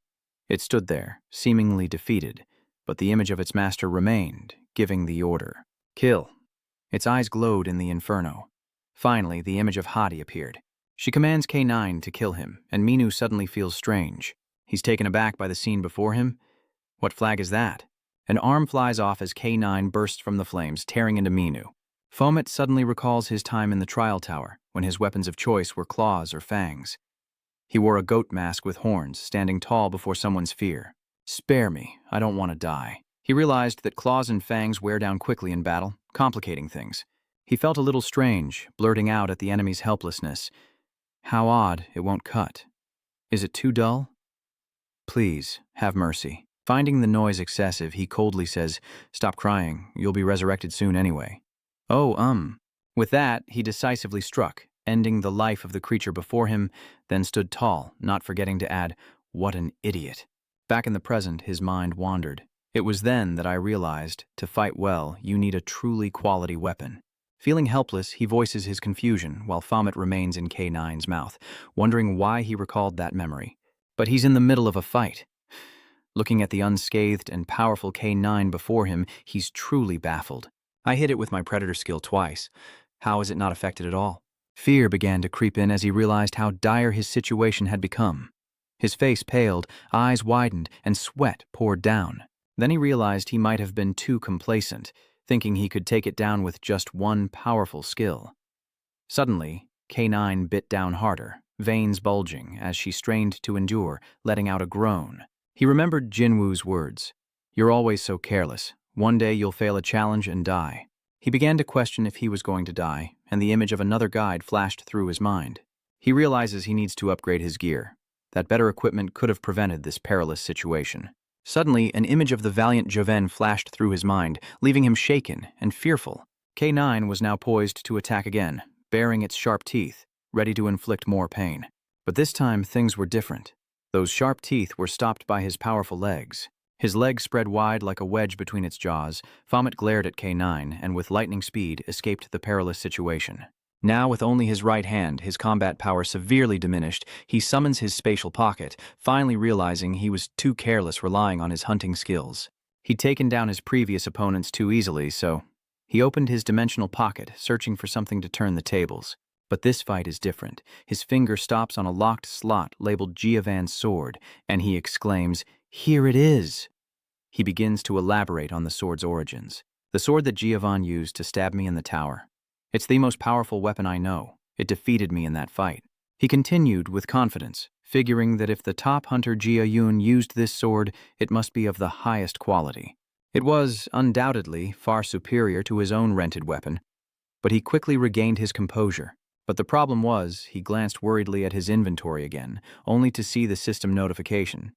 It stood there, seemingly defeated, but the image of its master remained, giving the order. "Kill." Its eyes glowed in the inferno. Finally, the image of Hati appeared. She commands K9 to kill him, and Minwu suddenly feels strange. He's taken aback by the scene before him. What flag is that? An arm flies off as K9 bursts from the flames, tearing into Minwu. Fomet suddenly recalls his time in the trial tower, when his weapons of choice were claws or fangs. He wore a goat mask with horns, standing tall before someone's fear. "Spare me, I don't want to die." He realized that claws and fangs wear down quickly in battle, complicating things. He felt a little strange, blurting out at the enemy's helplessness. "How odd, it won't cut. Is it too dull? Please, have mercy." Finding the noise excessive, he coldly says, "Stop crying, you'll be resurrected soon anyway." "Oh, With that, he decisively struck, ending the life of the creature before him, then stood tall, not forgetting to add, "What an idiot." Back in the present, his mind wandered. It was then that I realized, to fight well, you need a truly quality weapon. Feeling helpless, he voices his confusion while vomit remains in K9's mouth, wondering why he recalled that memory. But he's in the middle of a fight. Looking at the unscathed and powerful K9 before him, he's truly baffled. I hit it with my predator skill twice. How is it not affected at all? Fear began to creep in as he realized how dire his situation had become. His face paled, eyes widened, and sweat poured down. Then he realized he might have been too complacent, thinking he could take it down with just one powerful skill. Suddenly, K9 bit down harder, veins bulging as she strained to endure, letting out a groan. He remembered Jinwoo's words, "You're always so careless. One day you'll fail a challenge and die." He began to question if he was going to die, and the image of another guide flashed through his mind. He realizes he needs to upgrade his gear. That better equipment could have prevented this perilous situation. Suddenly, an image of the valiant Joven flashed through his mind, leaving him shaken and fearful. K9 was now poised to attack again, baring its sharp teeth, ready to inflict more pain. But this time, things were different. Those sharp teeth were stopped by his powerful legs. His legs spread wide like a wedge between its jaws. Vomit glared at K9 and with lightning speed escaped the perilous situation. Now, with only his right hand, his combat power severely diminished, he summons his spatial pocket, finally realizing he was too careless relying on his hunting skills. He'd taken down his previous opponents too easily, so he opened his dimensional pocket, searching for something to turn the tables. But this fight is different. His finger stops on a locked slot labeled Giovan's sword, and he exclaims, "Here it is!" He begins to elaborate on the sword's origins. "The sword that Giovan used to stab me in the tower. It's the most powerful weapon I know. It defeated me in that fight." He continued with confidence, figuring that if the top hunter Jia Yun used this sword, it must be of the highest quality. It was, undoubtedly, far superior to his own rented weapon, but he quickly regained his composure. But the problem was, he glanced worriedly at his inventory again, only to see the system notification.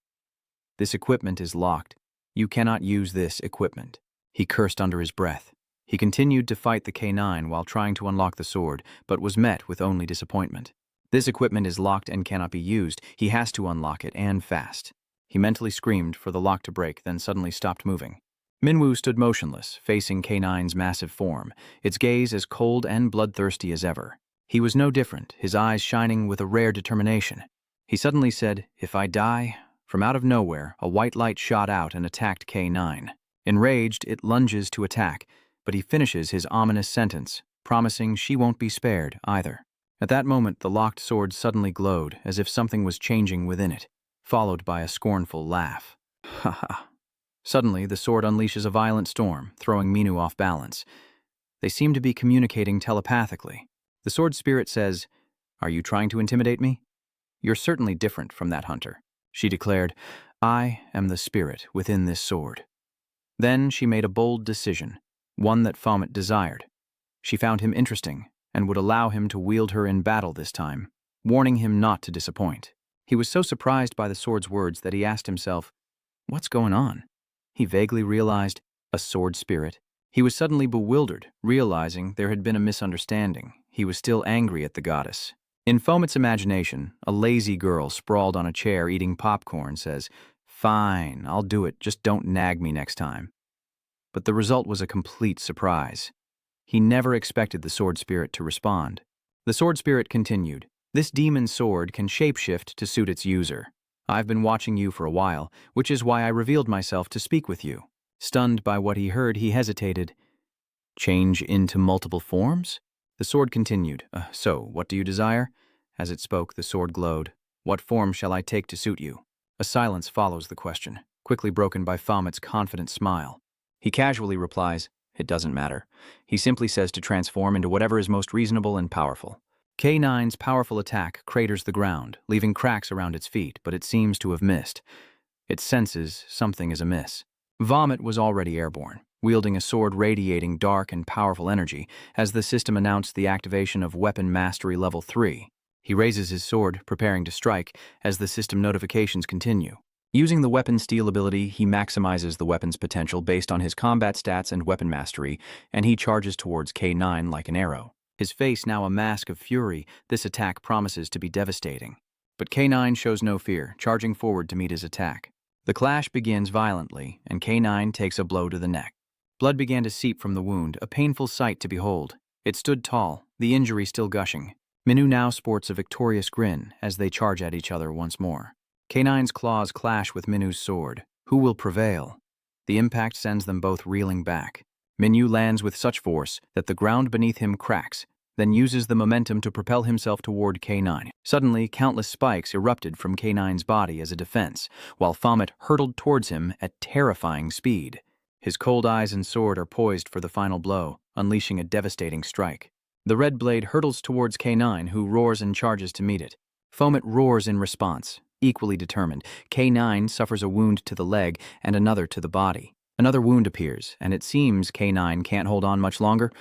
"This equipment is locked. You cannot use this equipment." He cursed under his breath. He continued to fight the K9 while trying to unlock the sword, but was met with only disappointment. "This equipment is locked and cannot be used. He has to unlock it, and fast." He mentally screamed for the lock to break, then suddenly stopped moving. Minwoo stood motionless, facing K9's massive form, its gaze as cold and bloodthirsty as ever. He was no different, his eyes shining with a rare determination. He suddenly said, "If I die..." From out of nowhere, a white light shot out and attacked K9. Enraged, it lunges to attack, but he finishes his ominous sentence, promising she won't be spared either. At that moment, the locked sword suddenly glowed, as if something was changing within it, followed by a scornful laugh. "Ha ha." Suddenly, the sword unleashes a violent storm, throwing Minu off balance. They seem to be communicating telepathically. The sword spirit says, "Are you trying to intimidate me? You're certainly different from that hunter." She declared, "I am the spirit within this sword." Then she made a bold decision, one that Vomit desired. She found him interesting and would allow him to wield her in battle this time, warning him not to disappoint. He was so surprised by the sword's words that he asked himself, "What's going on?" He vaguely realized, a sword spirit. He was suddenly bewildered, realizing there had been a misunderstanding. He was still angry at the goddess. In Vomit's imagination, a lazy girl sprawled on a chair eating popcorn says, "Fine, I'll do it, just don't nag me next time." But the result was a complete surprise. He never expected the sword spirit to respond. The sword spirit continued, "This demon sword can shapeshift to suit its user. I've been watching you for a while, which is why I revealed myself to speak with you." Stunned by what he heard, he hesitated. "Change into multiple forms?" The sword continued, "So, what do you desire?" As it spoke, the sword glowed. "What form shall I take to suit you?" A silence follows the question, quickly broken by Vomit's confident smile. He casually replies, "It doesn't matter." He simply says to transform into whatever is most reasonable and powerful. K9's powerful attack craters the ground, leaving cracks around its feet, but it seems to have missed. It senses something is amiss. Vomit was already airborne, wielding a sword radiating dark and powerful energy, as the system announced the activation of Weapon Mastery Level 3. He raises his sword, preparing to strike, as the system notifications continue. Using the weapon steal ability, he maximizes the weapon's potential based on his combat stats and weapon mastery, and he charges towards K9 like an arrow. His face now a mask of fury, this attack promises to be devastating. But K9 shows no fear, charging forward to meet his attack. The clash begins violently, and K9 takes a blow to the neck. Blood began to seep from the wound, a painful sight to behold. It stood tall, the injury still gushing. Minwoo now sports a victorious grin as they charge at each other once more. K9's claws clash with Minwoo's sword. Who will prevail? The impact sends them both reeling back. Minwoo lands with such force that the ground beneath him cracks, then uses the momentum to propel himself toward K9. Suddenly, countless spikes erupted from K9's body as a defense, while Fomet hurtled towards him at terrifying speed. His cold eyes and sword are poised for the final blow, unleashing a devastating strike. The red blade hurtles towards K9, who roars and charges to meet it. Fomet roars in response, equally determined. K9 suffers a wound to the leg and another to the body. Another wound appears, and it seems K9 can't hold on much longer.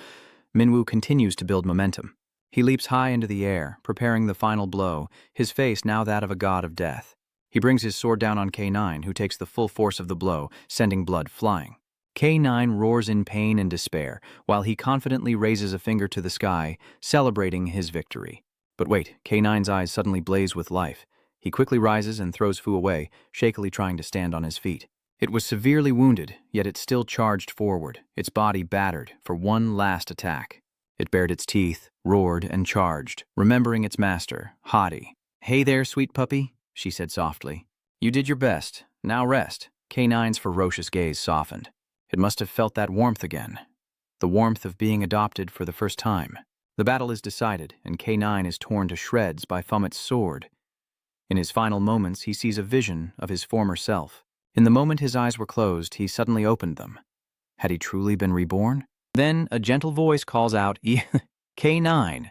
Minwoo continues to build momentum. He leaps high into the air, preparing the final blow, his face now that of a god of death. He brings his sword down on K9, who takes the full force of the blow, sending blood flying. K9 roars in pain and despair, while he confidently raises a finger to the sky, celebrating his victory. But wait, K9's eyes suddenly blaze with life. He quickly rises and throws Fu away, shakily trying to stand on his feet. It was severely wounded, yet it still charged forward, its body battered, for one last attack. It bared its teeth, roared, and charged, remembering its master, Hati. "Hey there, sweet puppy," she said softly. "You did your best. Now rest." K9's ferocious gaze softened. It must have felt that warmth again. The warmth of being adopted for the first time. The battle is decided, and K9 is torn to shreds by Fomet's sword. In his final moments, he sees a vision of his former self. In the moment his eyes were closed, he suddenly opened them. Had he truly been reborn? Then a gentle voice calls out, K9.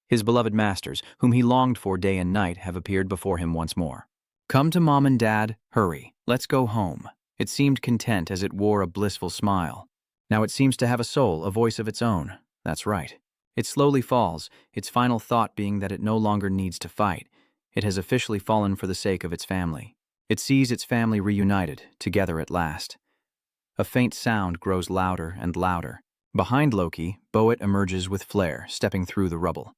His beloved masters, whom he longed for day and night, have appeared before him once more. "Come to Mom and Dad, hurry. Let's go home." It seemed content as it wore a blissful smile. Now it seems to have a soul, a voice of its own. That's right. It slowly falls, its final thought being that it no longer needs to fight. It has officially fallen for the sake of its family. It sees its family reunited, together at last. A faint sound grows louder and louder. Behind Loki, Boet emerges with flair, stepping through the rubble.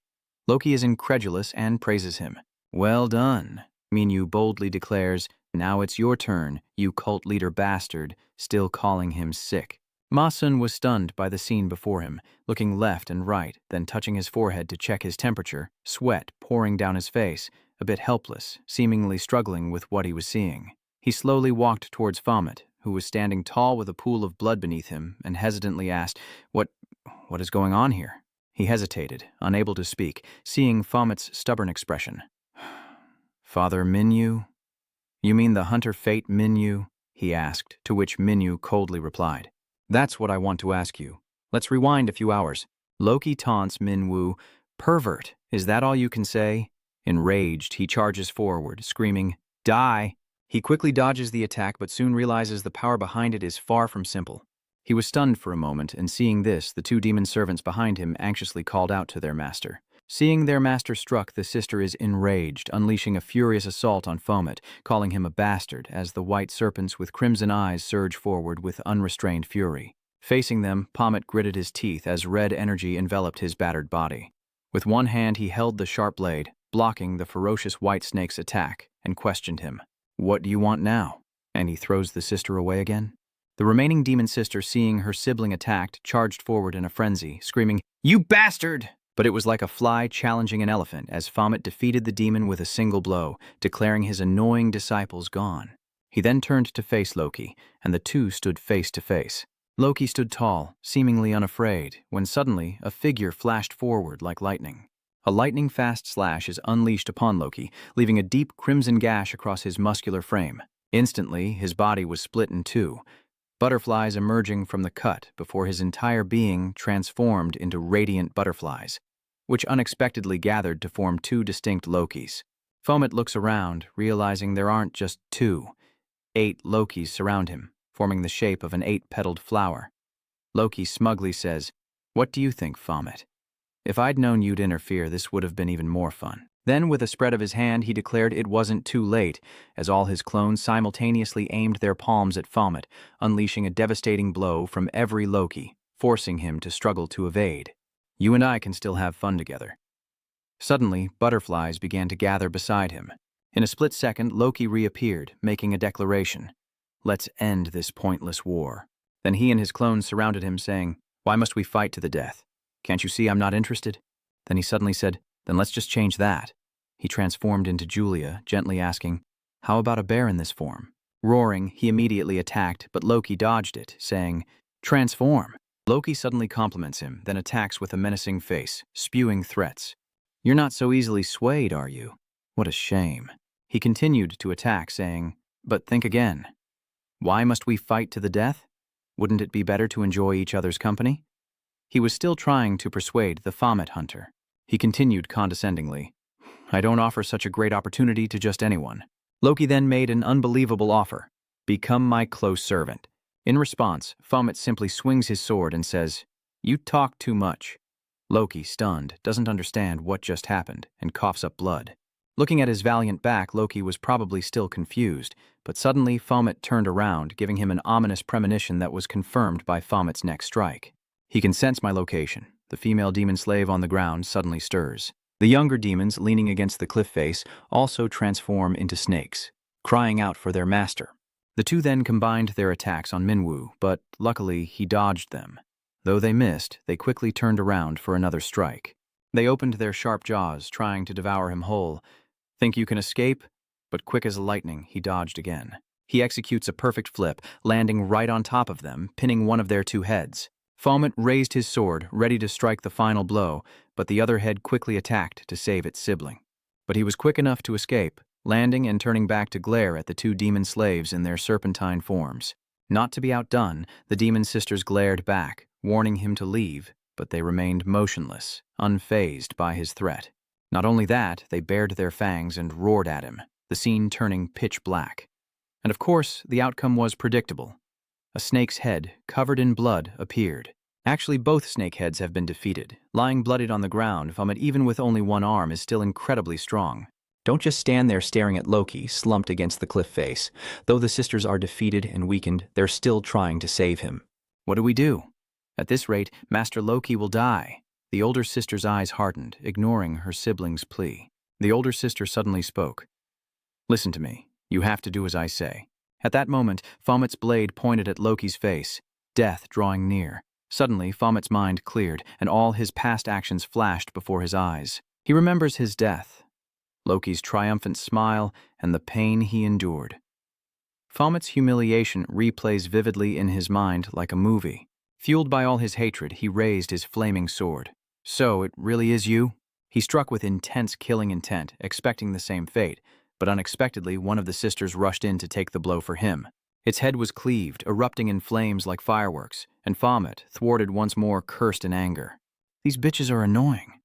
Loki is incredulous and praises him. "Well done," Minwoo boldly declares. "Now it's your turn, you cult leader bastard," still calling him sick. Ma-sun was stunned by the scene before him, looking left and right, then touching his forehead to check his temperature, sweat pouring down his face, a bit helpless, seemingly struggling with what he was seeing. He slowly walked towards Fomet, who was standing tall with a pool of blood beneath him, and hesitantly asked, What is going on here?" He hesitated, unable to speak, seeing Fomet's stubborn expression. "Father Minwoo? You mean the hunter fate Minwoo?" he asked, to which Minwoo coldly replied, "That's what I want to ask you. Let's rewind a few hours." Loki taunts Minwoo. "Pervert, is that all you can say?" Enraged, he charges forward, screaming, "Die!" He quickly dodges the attack but soon realizes the power behind it is far from simple. He was stunned for a moment, and seeing this, the two demon servants behind him anxiously called out to their master. Seeing their master struck, the sister is enraged, unleashing a furious assault on Fomet, calling him a bastard as the white serpents with crimson eyes surge forward with unrestrained fury. Facing them, Fomet gritted his teeth as red energy enveloped his battered body. With one hand he held the sharp blade, blocking the ferocious white snake's attack, and questioned him. "What do you want now?" And he throws the sister away again. The remaining demon sister, seeing her sibling attacked, charged forward in a frenzy, screaming, "You bastard!" But it was like a fly challenging an elephant as Fomet defeated the demon with a single blow, declaring his annoying disciples gone. He then turned to face Loki, and the two stood face to face. Loki stood tall, seemingly unafraid, when suddenly a figure flashed forward like lightning. A lightning-fast slash is unleashed upon Loki, leaving a deep crimson gash across his muscular frame. Instantly, his body was split in two, butterflies emerging from the cut before his entire being transformed into radiant butterflies, which unexpectedly gathered to form two distinct Lokis. Fomet looks around, realizing there aren't just two. 8 Lokis surround him, forming the shape of an 8-petaled flower. Loki smugly says, "What do you think, Fomet? If I'd known you'd interfere, this would have been even more fun." Then, with a spread of his hand, he declared it wasn't too late, as all his clones simultaneously aimed their palms at Fomet, unleashing a devastating blow from every Loki, forcing him to struggle to evade. "You and I can still have fun together." Suddenly, butterflies began to gather beside him. In a split second, Loki reappeared, making a declaration. "Let's end this pointless war." Then he and his clones surrounded him, saying, "Why must we fight to the death? Can't you see I'm not interested?" Then he suddenly said, "Then let's just change that." He transformed into Julia, gently asking, "How about a bear in this form?" Roaring, he immediately attacked, but Loki dodged it, saying, "Transform." Loki suddenly compliments him, then attacks with a menacing face, spewing threats. "You're not so easily swayed, are you? What a shame." He continued to attack, saying, "But think again. Why must we fight to the death? Wouldn't it be better to enjoy each other's company?" He was still trying to persuade the vomit hunter. He continued condescendingly, "I don't offer such a great opportunity to just anyone." Loki then made an unbelievable offer. "Become my close servant." In response, Vomit simply swings his sword and says, "You talk too much." Loki, stunned, doesn't understand what just happened and coughs up blood. Looking at his valiant back, Loki was probably still confused, but suddenly Vomit turned around, giving him an ominous premonition that was confirmed by Vomit's next strike. "He can sense my location." The female demon slave on the ground suddenly stirs. The younger demons, leaning against the cliff face, also transform into snakes, crying out for their master. The two then combined their attacks on Minwoo, but luckily he dodged them. Though they missed, they quickly turned around for another strike. They opened their sharp jaws, trying to devour him whole. "Think you can escape?" But quick as lightning, he dodged again. He executes a perfect flip, landing right on top of them, pinning one of their two heads. Vomit raised his sword, ready to strike the final blow, but the other head quickly attacked to save its sibling. But he was quick enough to escape, landing and turning back to glare at the two demon slaves in their serpentine forms. Not to be outdone, the demon sisters glared back, warning him to leave, but they remained motionless, unfazed by his threat. Not only that, they bared their fangs and roared at him, the scene turning pitch black. And of course, the outcome was predictable. A snake's head, covered in blood, appeared. Actually, both snake heads have been defeated. Lying bloodied on the ground, Vomit, even with only one arm, is still incredibly strong. Don't just stand there staring at Loki, slumped against the cliff face. Though the sisters are defeated and weakened, they're still trying to save him. What do we do? At this rate, Master Loki will die. The older sister's eyes hardened, ignoring her sibling's plea. The older sister suddenly spoke. "Listen to me. You have to do as I say." At that moment, Vomit's blade pointed at Loki's face, death drawing near. Suddenly, Vomit's mind cleared, and all his past actions flashed before his eyes. He remembers his death, Loki's triumphant smile, and the pain he endured. Vomit's humiliation replays vividly in his mind like a movie. Fueled by all his hatred, he raised his flaming sword. "So, it really is you?" He struck with intense killing intent, expecting the same fate, but unexpectedly one of the sisters rushed in to take the blow for him. Its head was cleaved, erupting in flames like fireworks, and Vomit, thwarted once more, cursed in anger. "These bitches are annoying."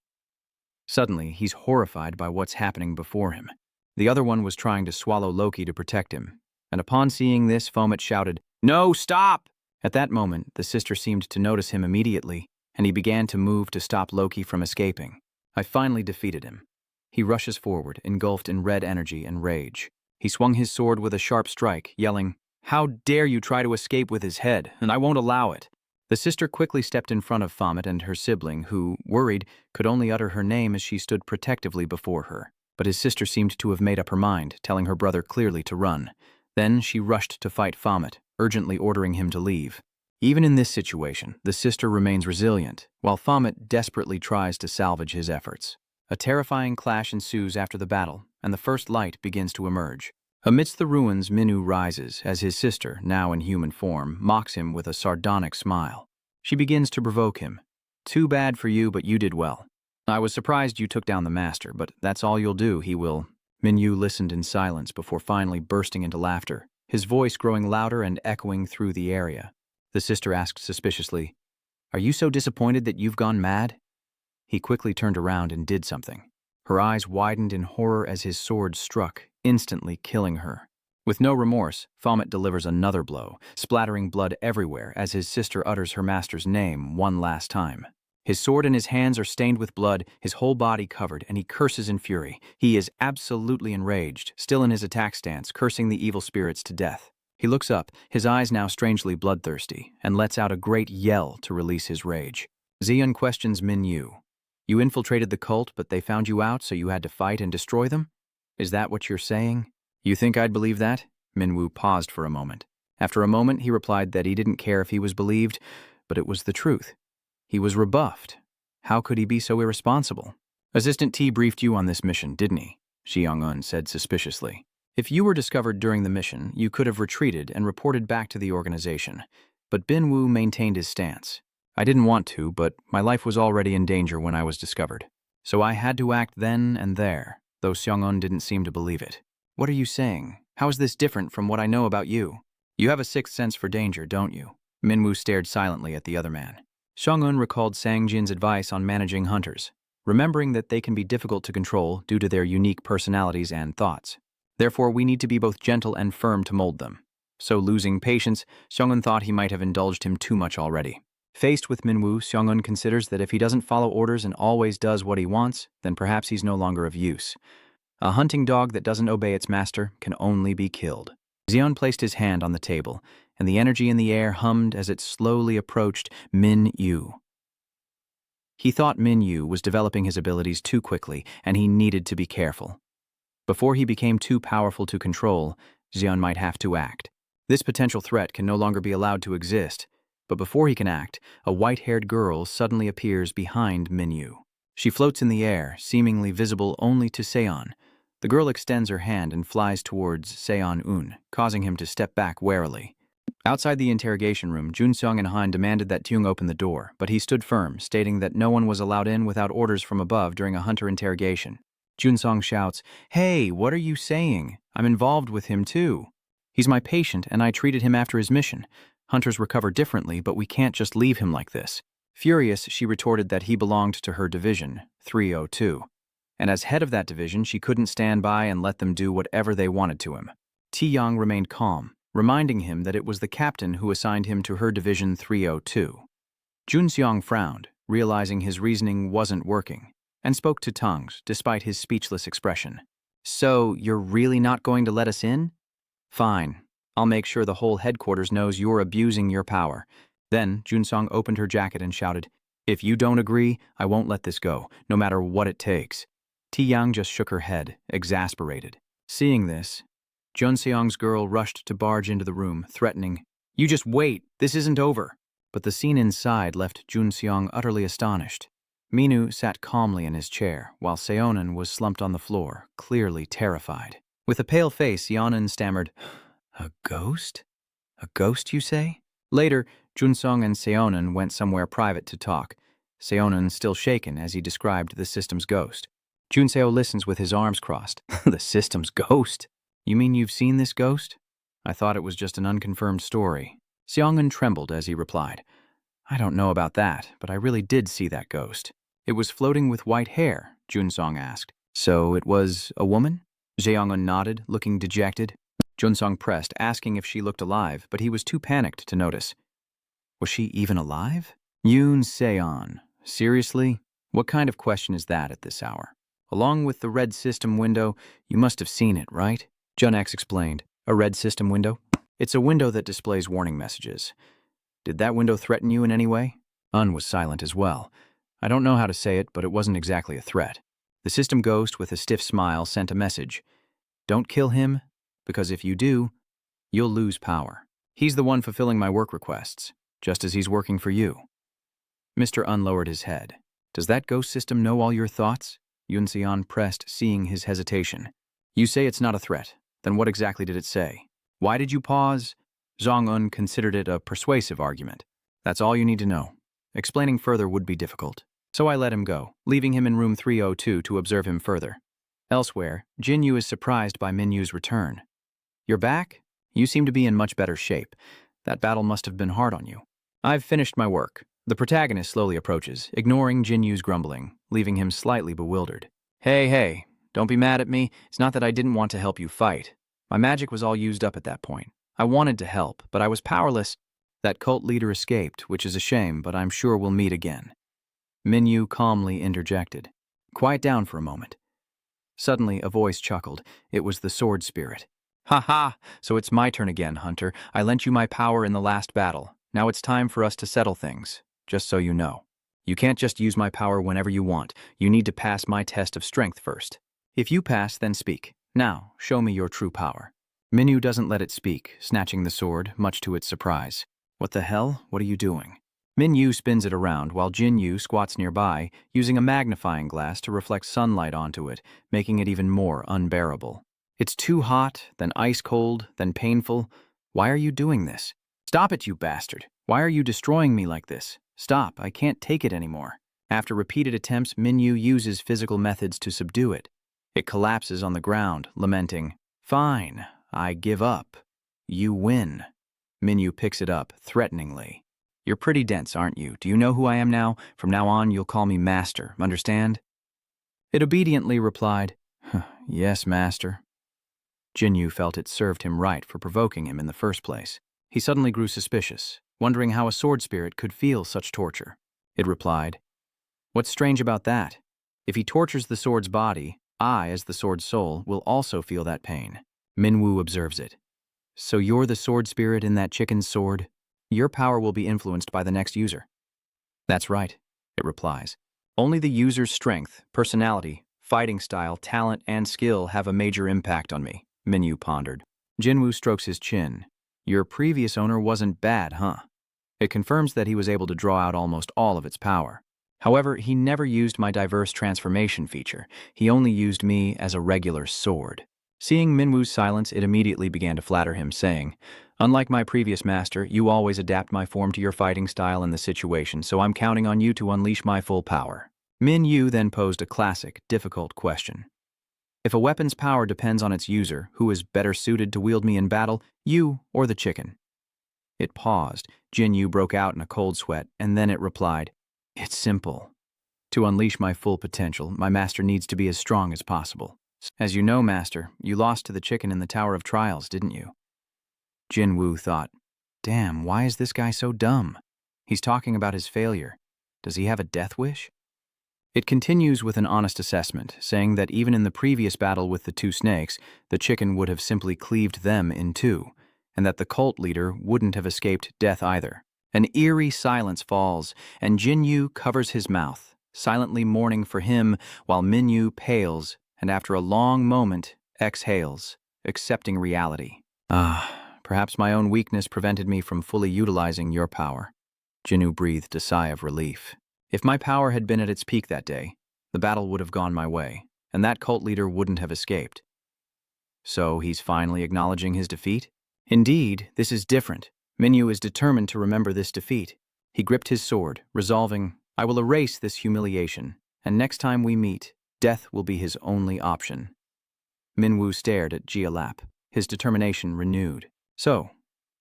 Suddenly, he's horrified by what's happening before him. The other one was trying to swallow Loki to protect him, and upon seeing this, Vomit shouted, "No, stop!" At that moment, the sister seemed to notice him immediately, and he began to move to stop Loki from escaping. I finally defeated him. He rushes forward, engulfed in red energy and rage. He swung his sword with a sharp strike, yelling, "How dare you try to escape with his head, and I won't allow it." The sister quickly stepped in front of Vomit and her sibling, who, worried, could only utter her name as she stood protectively before her. But his sister seemed to have made up her mind, telling her brother clearly to run. Then she rushed to fight Vomit, urgently ordering him to leave. Even in this situation, the sister remains resilient, while Vomit desperately tries to salvage his efforts. A terrifying clash ensues after the battle, and the first light begins to emerge. Amidst the ruins, Minwoo rises as his sister, now in human form, mocks him with a sardonic smile. She begins to provoke him. "Too bad for you, but you did well. I was surprised you took down the master, but that's all you'll do, he will." Minwoo listened in silence before finally bursting into laughter, his voice growing louder and echoing through the area. The sister asked suspiciously, "Are you so disappointed that you've gone mad?" He quickly turned around and did something. Her eyes widened in horror as his sword struck, instantly killing her. With no remorse, Vomit delivers another blow, splattering blood everywhere as his sister utters her master's name one last time. His sword and his hands are stained with blood, his whole body covered, and he curses in fury. He is absolutely enraged, still in his attack stance, cursing the evil spirits to death. He looks up, his eyes now strangely bloodthirsty, and lets out a great yell to release his rage. Zeon questions Minwoo. "You infiltrated the cult, but they found you out, so you had to fight and destroy them?" Is that what you're saying? You think I'd believe that? Minwoo paused for a moment. After a moment, he replied that he didn't care if he was believed, but it was the truth. He was rebuffed. How could he be so irresponsible? Assistant T briefed you on this mission, didn't he? Shi Young-un said suspiciously. If you were discovered during the mission, you could have retreated and reported back to the organization. But Bin Woo maintained his stance. I didn't want to, but my life was already in danger when I was discovered. So I had to act then and there, though Seong-un didn't seem to believe it. What are you saying? How is this different from what I know about you? You have a sixth sense for danger, don't you? Minwoo stared silently at the other man. Seong-un recalled Sang-jin's advice on managing hunters, remembering that they can be difficult to control due to their unique personalities and thoughts. Therefore, we need to be both gentle and firm to mold them. So losing patience, Seong-un thought he might have indulged him too much already. Faced with Minwoo, Seong-un considers that if he doesn't follow orders and always does what he wants, then perhaps he's no longer of use. A hunting dog that doesn't obey its master can only be killed. Xion placed his hand on the table, and the energy in the air hummed as it slowly approached Min Yu. He thought Min Yu was developing his abilities too quickly, and he needed to be careful. Before he became too powerful to control, Xion might have to act. This potential threat can no longer be allowed to exist, but before he can act, a white-haired girl suddenly appears behind Min Yu. She floats in the air, seemingly visible only to Seon. The girl extends her hand and flies towards Seon-un, causing him to step back warily. Outside the interrogation room, Jun-seong and Han demanded that Tyung open the door, but he stood firm, stating that no one was allowed in without orders from above during a hunter interrogation. Jun-seong shouts, "Hey, what are you saying? I'm involved with him too. He's my patient, and I treated him after his mission. Hunters recover differently, but we can't just leave him like this." Furious, she retorted that he belonged to her division, 302. And as head of that division, she couldn't stand by and let them do whatever they wanted to him. Ti-young remained calm, reminding him that it was the captain who assigned him to her division 302. Jun-seong frowned, realizing his reasoning wasn't working, and spoke to tongues, despite his speechless expression. "So, you're really not going to let us in? Fine. I'll make sure the whole headquarters knows you're abusing your power." Then, Jun-seong opened her jacket and shouted, "If you don't agree, I won't let this go, no matter what it takes." Ti-young just shook her head, exasperated. Seeing this, Jun-seong's girl rushed to barge into the room, threatening, "You just wait, this isn't over." But the scene inside left Jun-seong utterly astonished. Minu sat calmly in his chair, while Seonan was slumped on the floor, clearly terrified. With a pale face, Yeonan stammered, "A ghost? A ghost, you say?" Later, Jun-seong and Seonan went somewhere private to talk, Seonan still shaken as he described the system's ghost. Junseo listens with his arms crossed. "The system's ghost? You mean you've seen this ghost? I thought it was just an unconfirmed story." Seongun trembled as he replied, "I don't know about that, but I really did see that ghost." "It was floating with white hair?" Junsong asked. "So it was a woman?" Jeongun nodded, looking dejected. Junsong pressed, asking if she looked alive, but he was too panicked to notice. Was she even alive? Yoon Seon. Seriously? What kind of question is that at this hour? Along with the red system window, you must have seen it, right? Jun-X explained. A red system window? It's a window that displays warning messages. Did that window threaten you in any way? Un was silent as well. I don't know how to say it, but it wasn't exactly a threat. The system ghost with a stiff smile sent a message. Don't kill him, because if you do, you'll lose power. He's the one fulfilling my work requests, just as he's working for you. Mr. Un lowered his head. Does that ghost system know all your thoughts? Yun Xian pressed, seeing his hesitation. You say it's not a threat. Then what exactly did it say? Why did you pause? Zhang Un considered it a persuasive argument. That's all you need to know. Explaining further would be difficult. So I let him go, leaving him in room 302 to observe him further. Elsewhere, Jin Yu is surprised by Min Yu's return. You're back? You seem to be in much better shape. That battle must have been hard on you. I've finished my work. The protagonist slowly approaches, ignoring Jin Yu's grumbling, leaving him slightly bewildered. Hey, don't be mad at me. It's not that I didn't want to help you fight. My magic was all used up at that point. I wanted to help, but I was powerless. That cult leader escaped, which is a shame, but I'm sure we'll meet again. Min Yu calmly interjected. Quiet down for a moment. Suddenly, a voice chuckled. It was the sword spirit. Ha ha! So it's my turn again, Hunter. I lent you my power in the last battle. Now it's time for us to settle things. Just so you know. You can't just use my power whenever you want. You need to pass my test of strength first. If you pass, then speak. Now, show me your true power. Minyu doesn't let it speak, snatching the sword, much to its surprise. What the hell? What are you doing? Minyu spins it around while Jinyu squats nearby, using a magnifying glass to reflect sunlight onto it, making it even more unbearable. It's too hot, then ice cold, then painful. Why are you doing this? Stop it, you bastard. Why are you destroying me like this? Stop, I can't take it anymore. After repeated attempts, Minyu uses physical methods to subdue it. It collapses on the ground, lamenting, "Fine, I give up. You win." Minyu picks it up, threateningly. "You're pretty dense, aren't you? Do you know who I am now? From now on, you'll call me Master, understand?" It obediently replied, "Yes, Master." Jinyu felt it served him right for provoking him in the first place. He suddenly grew suspicious, wondering how a sword spirit could feel such torture. It replied, "What's strange about that? If he tortures the sword's body, I, as the sword's soul, will also feel that pain." Minwu observes it. "So you're the sword spirit in that chicken's sword? Your power will be influenced by the next user." "That's right," it replies. "Only the user's strength, personality, fighting style, talent, and skill have a major impact on me," Minyu pondered. Jinwu strokes his chin. "Your previous owner wasn't bad, huh?" It confirms that he was able to draw out almost all of its power. However, he never used my diverse transformation feature. He only used me as a regular sword. Seeing Minwu's silence, it immediately began to flatter him, saying, "Unlike my previous master, you always adapt my form to your fighting style and the situation, so I'm counting on you to unleash my full power." Minyu then posed a classic, difficult question. "If a weapon's power depends on its user, who is better suited to wield me in battle, you or the chicken?" It paused. Jinyu broke out in a cold sweat, and then it replied, "It's simple. To unleash my full potential, my master needs to be as strong as possible. As you know, Master, you lost to the chicken in the Tower of Trials, didn't you?" Jinwu thought, "Damn, why is this guy so dumb? He's talking about his failure. Does he have a death wish?" It continues with an honest assessment, saying that even in the previous battle with the two snakes, the chicken would have simply cleaved them in two, and that the cult leader wouldn't have escaped death either. An eerie silence falls, and Jinyu covers his mouth, silently mourning for him while Minyu pales and after a long moment exhales, accepting reality. Perhaps my own weakness prevented me from fully utilizing your power." Jinyu breathed a sigh of relief. If my power had been at its peak that day, the battle would have gone my way, and that cult leader wouldn't have escaped. So he's finally acknowledging his defeat? Indeed, this is different. Minyu is determined to remember this defeat. He gripped his sword, resolving, "I will erase this humiliation, and next time we meet, death will be his only option." Minwu stared at Jialap, his determination renewed. "So,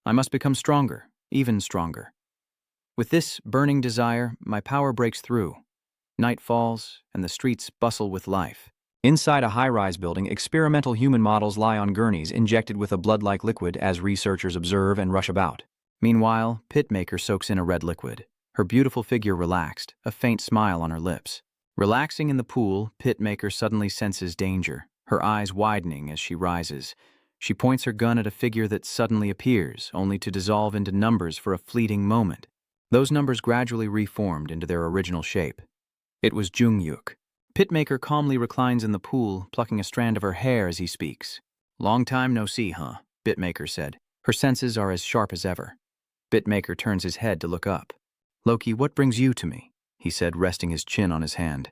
I must become stronger, even stronger." With this burning desire, my power breaks through. Night falls, and the streets bustle with life. Inside a high-rise building, experimental human models lie on gurneys injected with a blood-like liquid as researchers observe and rush about. Meanwhile, Pitmaker soaks in a red liquid, her beautiful figure relaxed, a faint smile on her lips. Relaxing in the pool, Pitmaker suddenly senses danger, her eyes widening as she rises. She points her gun at a figure that suddenly appears, only to dissolve into numbers for a fleeting moment. Those numbers gradually reformed into their original shape. It was Jungyuk. Pitmaker calmly reclines in the pool, plucking a strand of her hair as he speaks. "Long time no see, huh?" Pitmaker said. Her senses are as sharp as ever. Pitmaker turns his head to look up. "Loki, what brings you to me?" he said, resting his chin on his hand.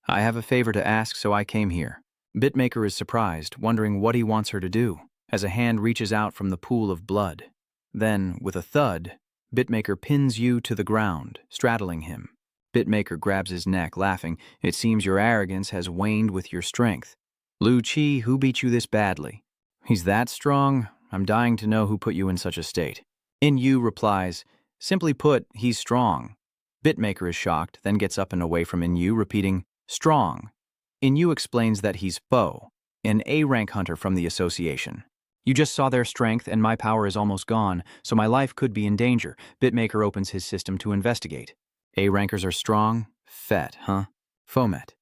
"I have a favor to ask, so I came here." Pitmaker is surprised, wondering what he wants her to do, as a hand reaches out from the pool of blood. Then, with a thud, Pitmaker pins you to the ground, straddling him. Pitmaker grabs his neck, laughing. "It seems your arrogance has waned with your strength. Lu Chi, who beat you this badly?" "He's that strong? I'm dying to know who put you in such a state." In Yu replies, "Simply put, he's strong." Pitmaker is shocked, then gets up and away from Inyu, repeating, "Strong." Inyu explains that he's Foe, an A-rank hunter from the association. "You just saw their strength, and my power is almost gone, so my life could be in danger." Pitmaker opens his system to investigate. A-rankers are strong? Fet, huh? Fomet.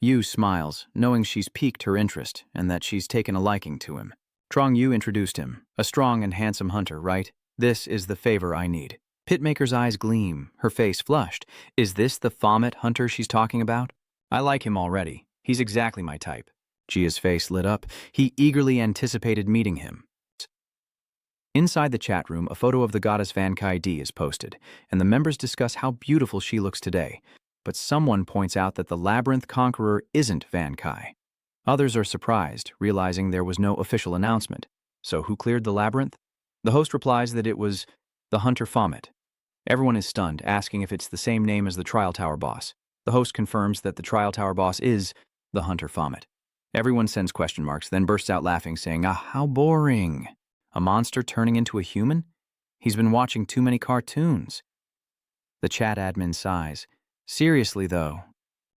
Yu smiles, knowing she's piqued her interest and that she's taken a liking to him. Trong Yu introduced him. "A strong and handsome hunter, right? This is the favor I need." Pitmaker's eyes gleam, her face flushed. Is this the Fomet hunter she's talking about? "I like him already. He's exactly my type." Jia's face lit up. He eagerly anticipated meeting him. Inside the chat room, a photo of the goddess Van Kai D is posted, and the members discuss how beautiful she looks today. But someone points out that the labyrinth conqueror isn't Van Kai. Others are surprised, realizing there was no official announcement. So who cleared the labyrinth? The host replies that it was the Hunter Fomet. Everyone is stunned, asking if it's the same name as the Trial Tower boss. The host confirms that the Trial Tower boss is the Hunter Fomet. Everyone sends question marks, then bursts out laughing, saying, "Ah, how boring. A monster turning into a human? He's been watching too many cartoons." The chat admin sighs. Seriously, though.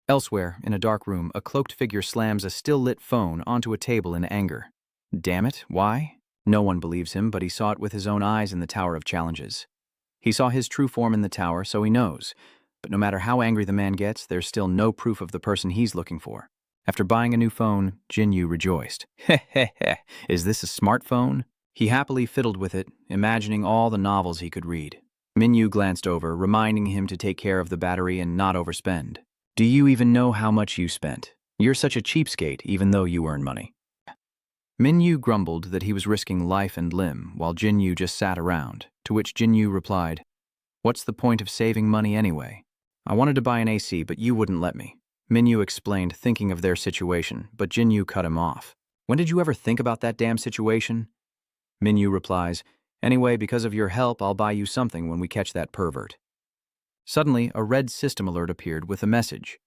Elsewhere, in a dark room, a cloaked figure slams a still-lit phone onto a table in anger. Damn it, why? No one believes him, but he saw it with his own eyes in the Tower of Challenges. He saw his true form in the tower, so he knows. But no matter how angry the man gets, there's still no proof of the person he's looking for. After buying a new phone, Jinyu rejoiced. Heh, is this a smartphone? He happily fiddled with it, imagining all the novels he could read. Minyu glanced over, reminding him to take care of the battery and not overspend. Do you even know how much you spent? You're such a cheapskate, even though you earn money. Minyu grumbled that he was risking life and limb, while Jinyu just sat around, to which Jinyu replied, "What's the point of saving money anyway? I wanted to buy an AC, but you wouldn't let me." Minyu explained, thinking of their situation, but Jinyu cut him off. "When did you ever think about that damn situation?" Minyu replies, "Anyway, because of your help, I'll buy you something when we catch that pervert." Suddenly, a red system alert appeared with a message.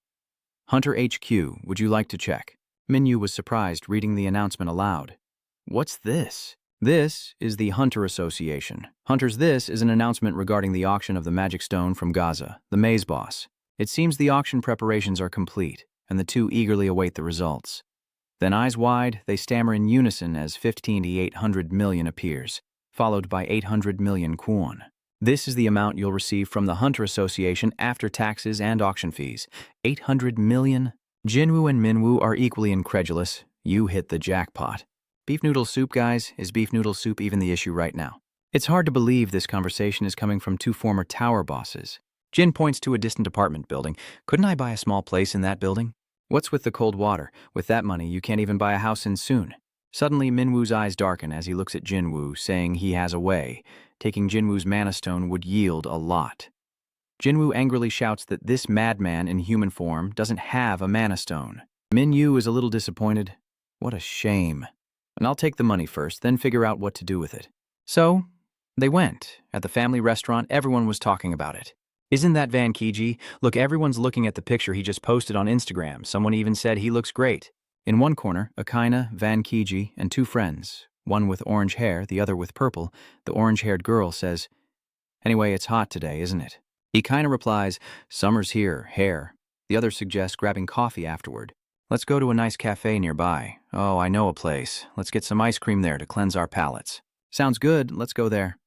"Hunter HQ, would you like to check?" Minyu was surprised, reading the announcement aloud. "What's this?" "This is the Hunter Association. Hunters, this is an announcement regarding the auction of the magic stone from Gaza, the maze boss. It seems the auction preparations are complete, and the two eagerly await the results." Then, eyes wide, they stammer in unison as 15 to 800 million appears, followed by 800 million kwon. "This is the amount you'll receive from the Hunter Association after taxes and auction fees. 800 million? Jinwoo and Minwoo are equally incredulous. You hit the jackpot. Beef noodle soup, guys? Is beef noodle soup even the issue right now? It's hard to believe this conversation is coming from two former tower bosses. Jin points to a distant apartment building. Couldn't I buy a small place in that building? What's with the cold water? With that money, you can't even buy a house in soon. Suddenly, Minwoo's eyes darken as he looks at Jinwoo, saying he has a way. Taking Jinwoo's mana stone would yield a lot. Jinwoo angrily shouts that this madman in human form doesn't have a mana stone. Minyu is a little disappointed. What a shame. And I'll take the money first, then figure out what to do with it. So, they went. At the family restaurant, everyone was talking about it. Isn't that Van Kiji? Look, everyone's looking at the picture he just posted on Instagram. Someone even said he looks great. In one corner, Akaina, Van Kiji, and two friends, one with orange hair, the other with purple. The orange-haired girl says, "Anyway, it's hot today, isn't it?" Akaina replies, "Summer's here, hair." The other suggests grabbing coffee afterward. "Let's go to a nice cafe nearby. Oh, I know a place. Let's get some ice cream there to cleanse our palates." "Sounds good, let's go there."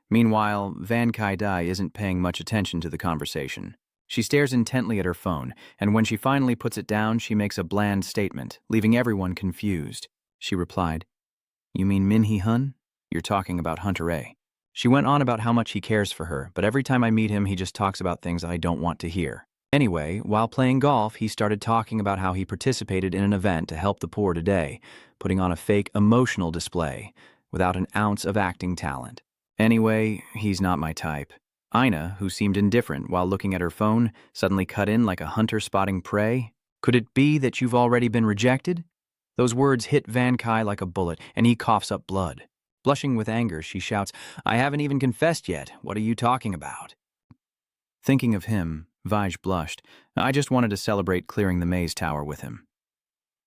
Meanwhile, Van Kai Dai isn't paying much attention to the conversation. She stares intently at her phone, and when she finally puts it down, she makes a bland statement, leaving everyone confused. She replied, "You mean Min-hee-hun? You're talking about Hunter A." She went on about how much he cares for her, but every time I meet him, he just talks about things I don't want to hear. Anyway, while playing golf, he started talking about how he participated in an event to help the poor today, putting on a fake emotional display, without an ounce of acting talent. Anyway, he's not my type. Ina, who seemed indifferent while looking at her phone, suddenly cut in like a hunter spotting prey. "Could it be that you've already been rejected?" Those words hit Van Kai like a bullet, and he coughs up blood. Blushing with anger, she shouts, "I haven't even confessed yet. What are you talking about?" Thinking of him, Vaj blushed. "I just wanted to celebrate clearing the maze tower with him."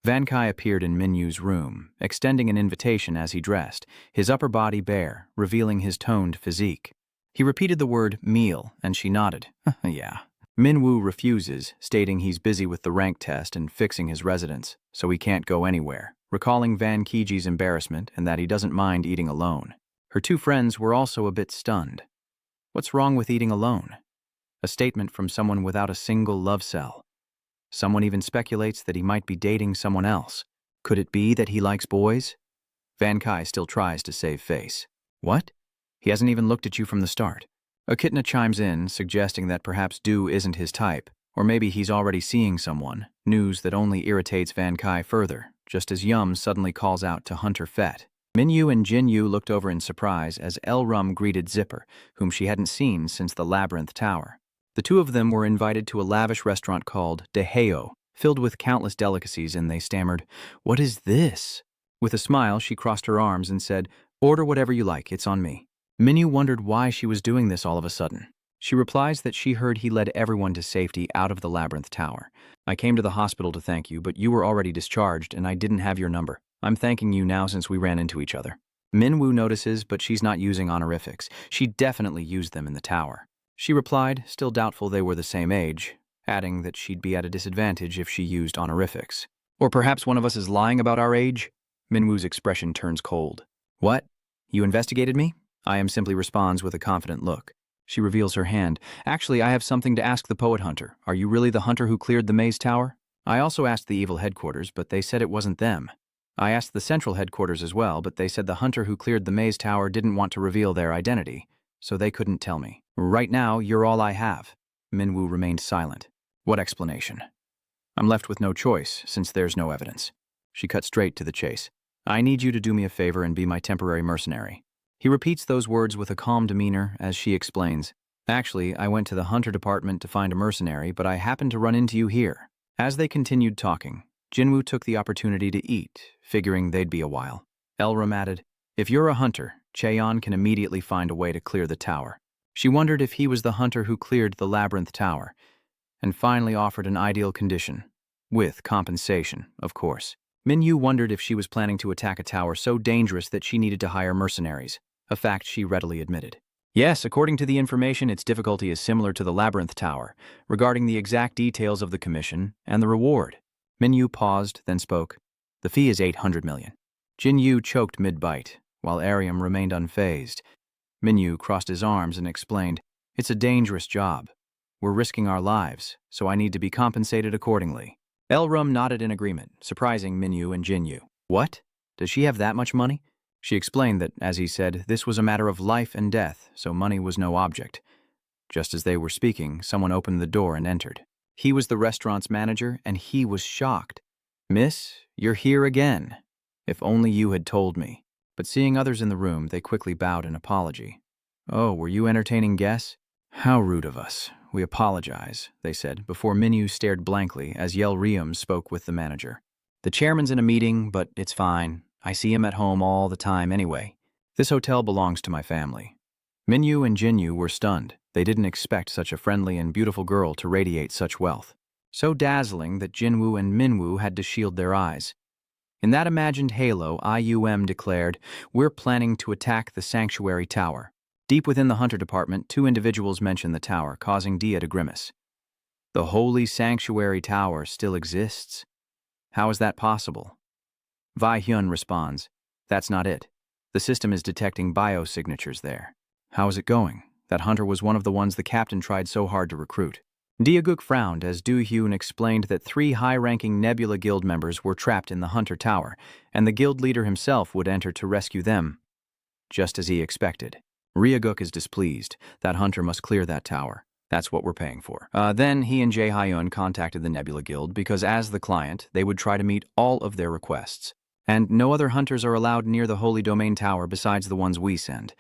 Van Kai appeared in Minyu's room, extending an invitation as he dressed, his upper body bare, revealing his toned physique. He repeated the word meal, and she nodded. Yeah. Minwoo refuses, stating he's busy with the rank test and fixing his residence, so he can't go anywhere, recalling Van Kiji's embarrassment and that he doesn't mind eating alone. Her two friends were also a bit stunned. What's wrong with eating alone? A statement from someone without a single love cell. Someone even speculates that he might be dating someone else. Could it be that he likes boys? Van Kai still tries to save face. What? He hasn't even looked at you from the start. Echidna chimes in, suggesting that perhaps Du isn't his type, or maybe he's already seeing someone, news that only irritates Van Kai further. just as Yum suddenly calls out to Hunter Fett. Minyu and Jinyu looked over in surprise as Elrum greeted Zipper, whom she hadn't seen since the Labyrinth Tower. The two of them were invited to a lavish restaurant called Deheo, filled with countless delicacies, and they stammered, "What is this?" With a smile, she crossed her arms and said, "Order whatever you like, it's on me." Minyu wondered why she was doing this all of a sudden. She replies that she heard he led everyone to safety out of the Labyrinth Tower. "I came to the hospital to thank you, but you were already discharged and I didn't have your number. I'm thanking you now since we ran into each other." Minwoo notices, but she's not using honorifics. She definitely used them in the tower. She replied, still doubtful they were the same age, adding that she'd be at a disadvantage if she used honorifics. "Or perhaps one of us is lying about our age?" Minwoo's expression turns cold. "What? You investigated me?" I.M. simply responds with a confident look. She reveals her hand. "Actually, I have something to ask the poet hunter. Are you really the hunter who cleared the maze tower?" I also asked the evil headquarters, but they said it wasn't them. I asked the central headquarters as well, but they said the hunter who cleared the maze tower didn't want to reveal their identity, so they couldn't tell me. "Right now, you're all I have." Minwoo remained silent. "What explanation?" I'm left with no choice, since there's no evidence. She cut straight to the chase. "I need you to do me a favor and be my temporary mercenary." He repeats those words with a calm demeanor as she explains, "Actually, I went to the hunter department to find a mercenary, but I happened to run into you here." As they continued talking, Jinwoo took the opportunity to eat, figuring they'd be a while. Elrum added, "If you're a hunter, Cheon can immediately find a way to clear the tower." She wondered if he was the hunter who cleared the Labyrinth Tower, and finally offered an ideal condition. With compensation, of course. Minyu wondered if she was planning to attack a tower so dangerous that she needed to hire mercenaries, a fact she readily admitted. Yes, according to the information, its difficulty is similar to the Labyrinth Tower, regarding the exact details of the commission and the reward. Minyu paused, then spoke. "The fee is 800 million. Jinyu choked mid-bite, while Ariam remained unfazed. Minyu crossed his arms and explained, "It's a dangerous job. We're risking our lives, so I need to be compensated accordingly." Elrum nodded in agreement, surprising Minyu and Jinyu. "What? Does she have that much money?" She explained that, as he said, this was a matter of life and death, so money was no object. Just as they were speaking, someone opened the door and entered. He was the restaurant's manager, and he was shocked. "Miss, you're here again. If only you had told me." But seeing others in the room, they quickly bowed in apology. "Oh, were you entertaining guests? How rude of us. We apologize," they said, before Minyu stared blankly as Yel Riem spoke with the manager. "The chairman's in a meeting, but it's fine. I see him at home all the time anyway. This hotel belongs to my family." Minyu and Jinyu were stunned. They didn't expect such a friendly and beautiful girl to radiate such wealth. So dazzling that Jinwoo and Minwoo had to shield their eyes. In that imagined halo, IUM declared, "We're planning to attack the Sanctuary Tower." Deep within the Hunter Department, two individuals mentioned the tower, causing Dia to grimace. "The Holy Sanctuary Tower still exists? How is that possible?" Vi Hyun responds, "That's not it. The system is detecting biosignatures there." "How is it going? That hunter was one of the ones the captain tried so hard to recruit." Diaguk frowned as Do Hyun explained that 3 high-ranking Nebula Guild members were trapped in the Hunter Tower, and the guild leader himself would enter to rescue them. Just as he expected. Ryaguk is displeased. That hunter must clear that tower. That's what we're paying for. Then he and Jae Hyun contacted the Nebula Guild because as the client, they would try to meet all of their requests. And no other hunters are allowed near the Holy Domain Tower besides the ones we send.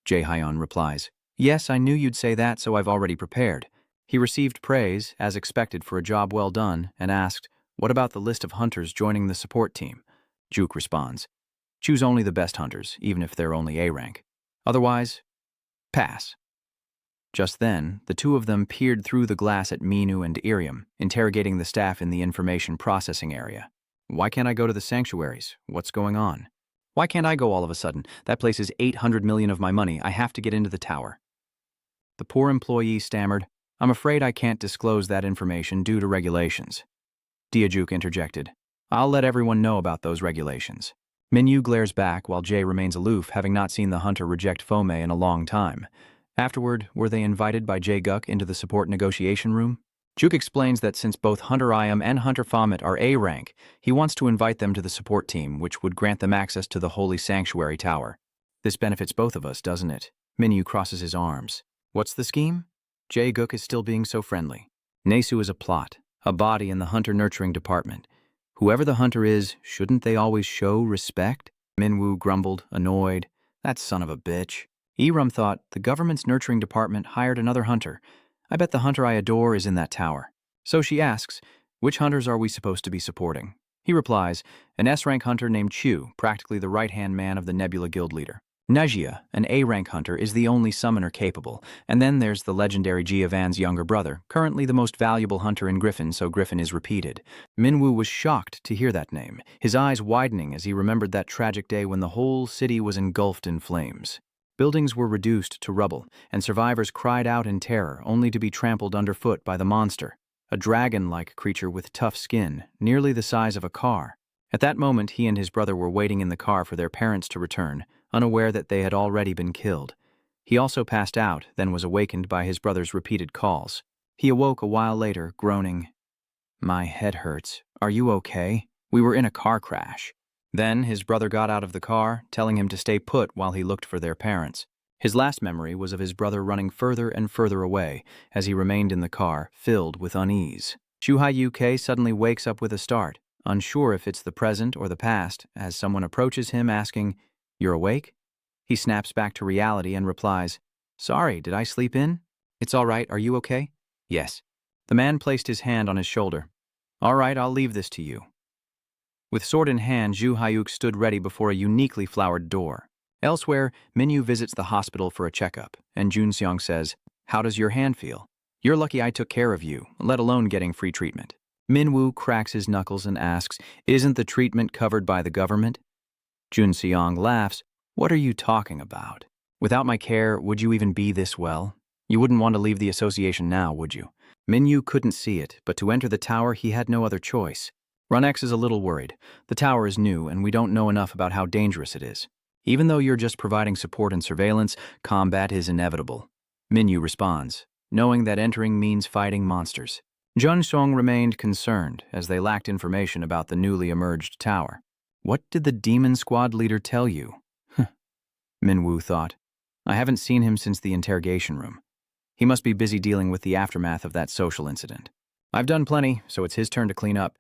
Jae Hyun replies, "Yes, I knew you'd say that, so I've already prepared." He received praise, as expected, for a job well done, and asked, "What about the list of hunters joining the support team?" Juk responds, "Choose only the best hunters, even if they're only A rank. Otherwise, pass." Just then, the two of them peered through the glass at Minu and Irium, interrogating the staff in the information processing area. "Why can't I go to the sanctuaries? What's going on? Why can't I go all of a sudden? That place is 800 million of my money. I have to get into the tower." The poor employee stammered, "I'm afraid I can't disclose that information due to regulations." Diajuk interjected, "I'll let everyone know about those regulations." Minyu glares back while Jay remains aloof, having not seen the hunter reject Fome in a long time. Afterward, were they invited by Jae Guk into the support negotiation room? Juk explains that since both Hunter Iam and Hunter Fomet are A rank, he wants to invite them to the support team, which would grant them access to the Holy Sanctuary Tower. "This benefits both of us, doesn't it?" Minyu crosses his arms. "What's the scheme?" Jae Guk is still being so friendly. Nesu is a plot, a body in the hunter nurturing department. Whoever the hunter is, shouldn't they always show respect? Minwoo grumbled, annoyed. That son of a bitch. Erum thought, the government's nurturing department hired another hunter. I bet the hunter I adore is in that tower. So she asks, which hunters are we supposed to be supporting? He replies, an S-rank hunter named Chu, practically the right-hand man of the Nebula Guild leader. Najia, an A-rank hunter, is the only summoner capable, and then there's the legendary Jiavan's younger brother, currently the most valuable hunter in Griffin, so Griffin is repeated. Minwoo was shocked to hear that name, his eyes widening as he remembered that tragic day when the whole city was engulfed in flames. Buildings were reduced to rubble, and survivors cried out in terror, only to be trampled underfoot by the monster, a dragon-like creature with tough skin, nearly the size of a car. At that moment, he and his brother were waiting in the car for their parents to return, unaware that they had already been killed. He also passed out, then was awakened by his brother's repeated calls. He awoke a while later, groaning, "My head hurts. Are you okay? We were in a car crash." Then his brother got out of the car, telling him to stay put while he looked for their parents. His last memory was of his brother running further and further away as he remained in the car, filled with unease. Chuhai UK suddenly wakes up with a start, unsure if it's the present or the past, as someone approaches him asking, "You're awake?" He snaps back to reality and replies, "Sorry, did I sleep in?" "It's all right, are you okay?" "Yes." The man placed his hand on his shoulder. "All right, I'll leave this to you." With sword in hand, Zhu Hayuk stood ready before a uniquely flowered door. Elsewhere, Minyu visits the hospital for a checkup, and Junseong says, "How does your hand feel? You're lucky I took care of you, let alone getting free treatment." Minwoo cracks his knuckles and asks, "Isn't the treatment covered by the government?" Junseong laughs, "What are you talking about? Without my care, would you even be this well? You wouldn't want to leave the association now, would you?" Minyu couldn't see it, but to enter the tower he had no other choice. Runex is a little worried. The tower is new, and we don't know enough about how dangerous it is. Even though you're just providing support and surveillance, combat is inevitable. Minyu responds, knowing that entering means fighting monsters. Junsong remained concerned, as they lacked information about the newly emerged tower. What did the demon squad leader tell you? Minwoo thought. I haven't seen him since the interrogation room. He must be busy dealing with the aftermath of that social incident. I've done plenty, so it's his turn to clean up.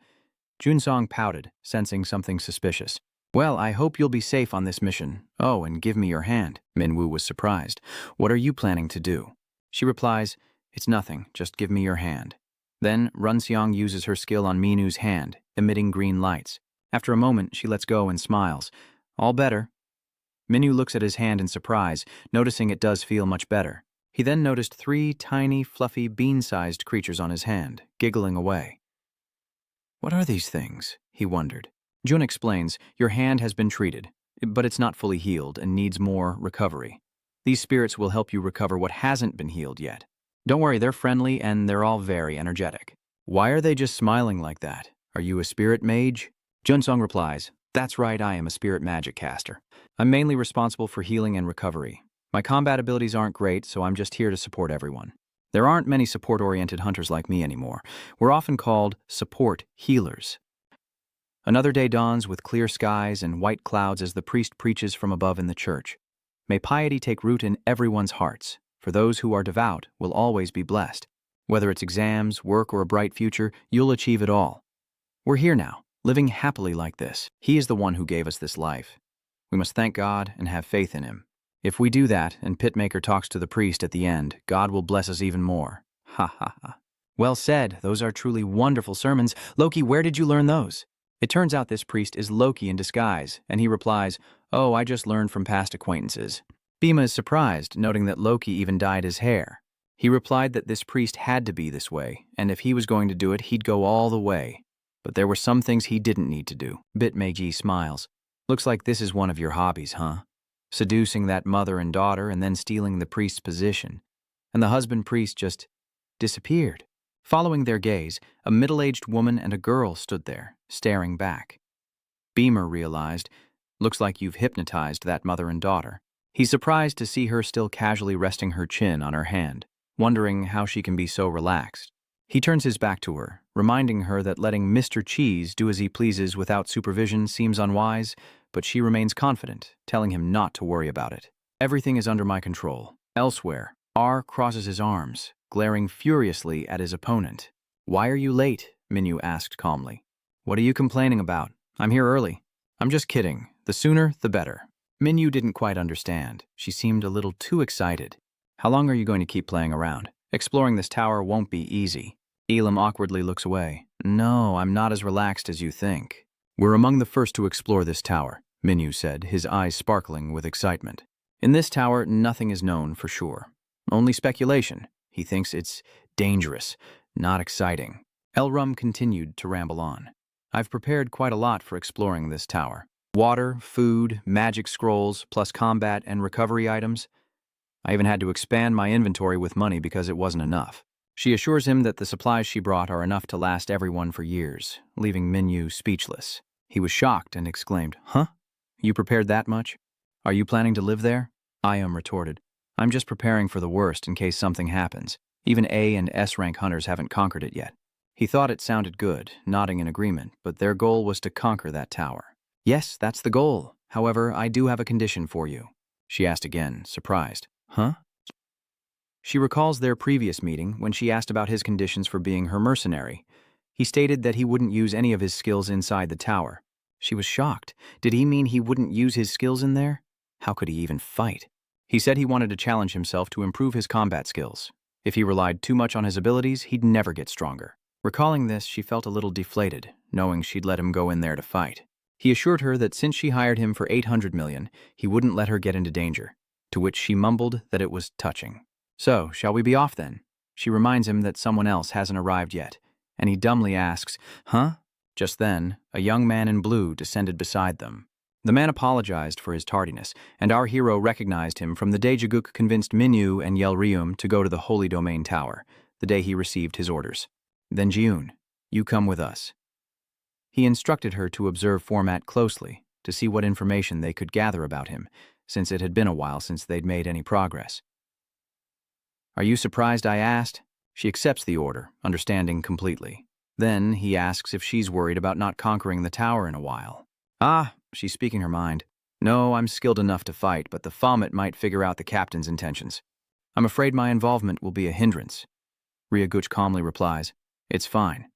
Junsong pouted, sensing something suspicious. Well, I hope you'll be safe on this mission. Oh, and give me your hand. Minwoo was surprised. What are you planning to do? She replies, It's nothing, just give me your hand. Then, Runseong uses her skill on Minu's hand, emitting green lights. After a moment, she lets go and smiles. All better. Minu looks at his hand in surprise, noticing it does feel much better. He then noticed 3 tiny, fluffy, bean-sized creatures on his hand, giggling away. What are these things? He wondered. Jun explains, your hand has been treated, but it's not fully healed and needs more recovery. These spirits will help you recover what hasn't been healed yet. Don't worry, they're friendly and they're all very energetic. Why are they just smiling like that? Are you a spirit mage? Junsong replies, That's right, I am a spirit magic caster. I'm mainly responsible for healing and recovery. My combat abilities aren't great, so I'm just here to support everyone. There aren't many support-oriented hunters like me anymore. We're often called support healers. Another day dawns with clear skies and white clouds as the priest preaches from above in the church. May piety take root in everyone's hearts. For those who are devout will always be blessed. Whether it's exams, work, or a bright future, you'll achieve it all. We're here now, living happily like this. He is the one who gave us this life. We must thank God and have faith in him. If we do that, and Pitmaker talks to the priest at the end, God will bless us even more. Ha ha ha. Well said, those are truly wonderful sermons. Loki, where did you learn those? It turns out this priest is Loki in disguise, and he replies, Oh, I just learned from past acquaintances. Bhima is surprised, noting that Loki even dyed his hair. He replied that this priest had to be this way, and if he was going to do it, he'd go all the way. But there were some things he didn't need to do. Bitmeiji smiles. Looks like this is one of your hobbies, huh? Seducing that mother and daughter and then stealing the priest's position. And the husband priest just disappeared. Following their gaze, a middle-aged woman and a girl stood there, staring back. Beamer realized, looks like you've hypnotized that mother and daughter. He's surprised to see her still casually resting her chin on her hand, wondering how she can be so relaxed. He turns his back to her, reminding her that letting Mr. Cheese do as he pleases without supervision seems unwise, but she remains confident, telling him not to worry about it. Everything is under my control. Elsewhere, R crosses his arms, glaring furiously at his opponent. Why are you late? Minyu asked calmly. What are you complaining about? I'm here early. I'm just kidding. The sooner, the better. Minyu didn't quite understand. She seemed a little too excited. How long are you going to keep playing around? Exploring this tower won't be easy. Elam awkwardly looks away. No, I'm not as relaxed as you think. We're among the first to explore this tower, Minyu said, his eyes sparkling with excitement. In this tower, nothing is known for sure. Only speculation. He thinks it's dangerous, not exciting. Elrum continued to ramble on. I've prepared quite a lot for exploring this tower. Water, food, magic scrolls, plus combat and recovery items. I even had to expand my inventory with money because it wasn't enough. She assures him that the supplies she brought are enough to last everyone for years, leaving Minyu speechless. He was shocked and exclaimed, "Huh? You prepared that much? Are you planning to live there?" Ayum retorted, "I'm just preparing for the worst in case something happens. Even A and S rank hunters haven't conquered it yet." He thought it sounded good, nodding in agreement, but their goal was to conquer that tower. "Yes, that's the goal. However, I do have a condition for you," she asked again, surprised. "Huh?" She recalls their previous meeting when she asked about his conditions for being her mercenary. He stated that he wouldn't use any of his skills inside the tower. She was shocked. Did he mean he wouldn't use his skills in there? How could he even fight? He said he wanted to challenge himself to improve his combat skills. If he relied too much on his abilities, he'd never get stronger. Recalling this, she felt a little deflated, knowing she'd let him go in there to fight. He assured her that since she hired him for 800 million, he wouldn't let her get into danger, to which she mumbled that it was touching. "So, shall we be off then?" She reminds him that someone else hasn't arrived yet, and he dumbly asks, "Huh?" Just then, a young man in blue descended beside them. The man apologized for his tardiness, and our hero recognized him from the day Jaguk convinced Minyu and Yelrium to go to the Holy Domain Tower, the day he received his orders. "Then Jiun, you come with us." He instructed her to observe Format closely, to see what information they could gather about him, since it had been a while since they'd made any progress. "Are you surprised I asked?" She accepts the order, understanding completely. Then he asks if she's worried about not conquering the tower in a while. "Ah," she's speaking her mind. "No, I'm skilled enough to fight, but the Fomet might figure out the captain's intentions. I'm afraid my involvement will be a hindrance." Ryaguch calmly replies, "It's fine.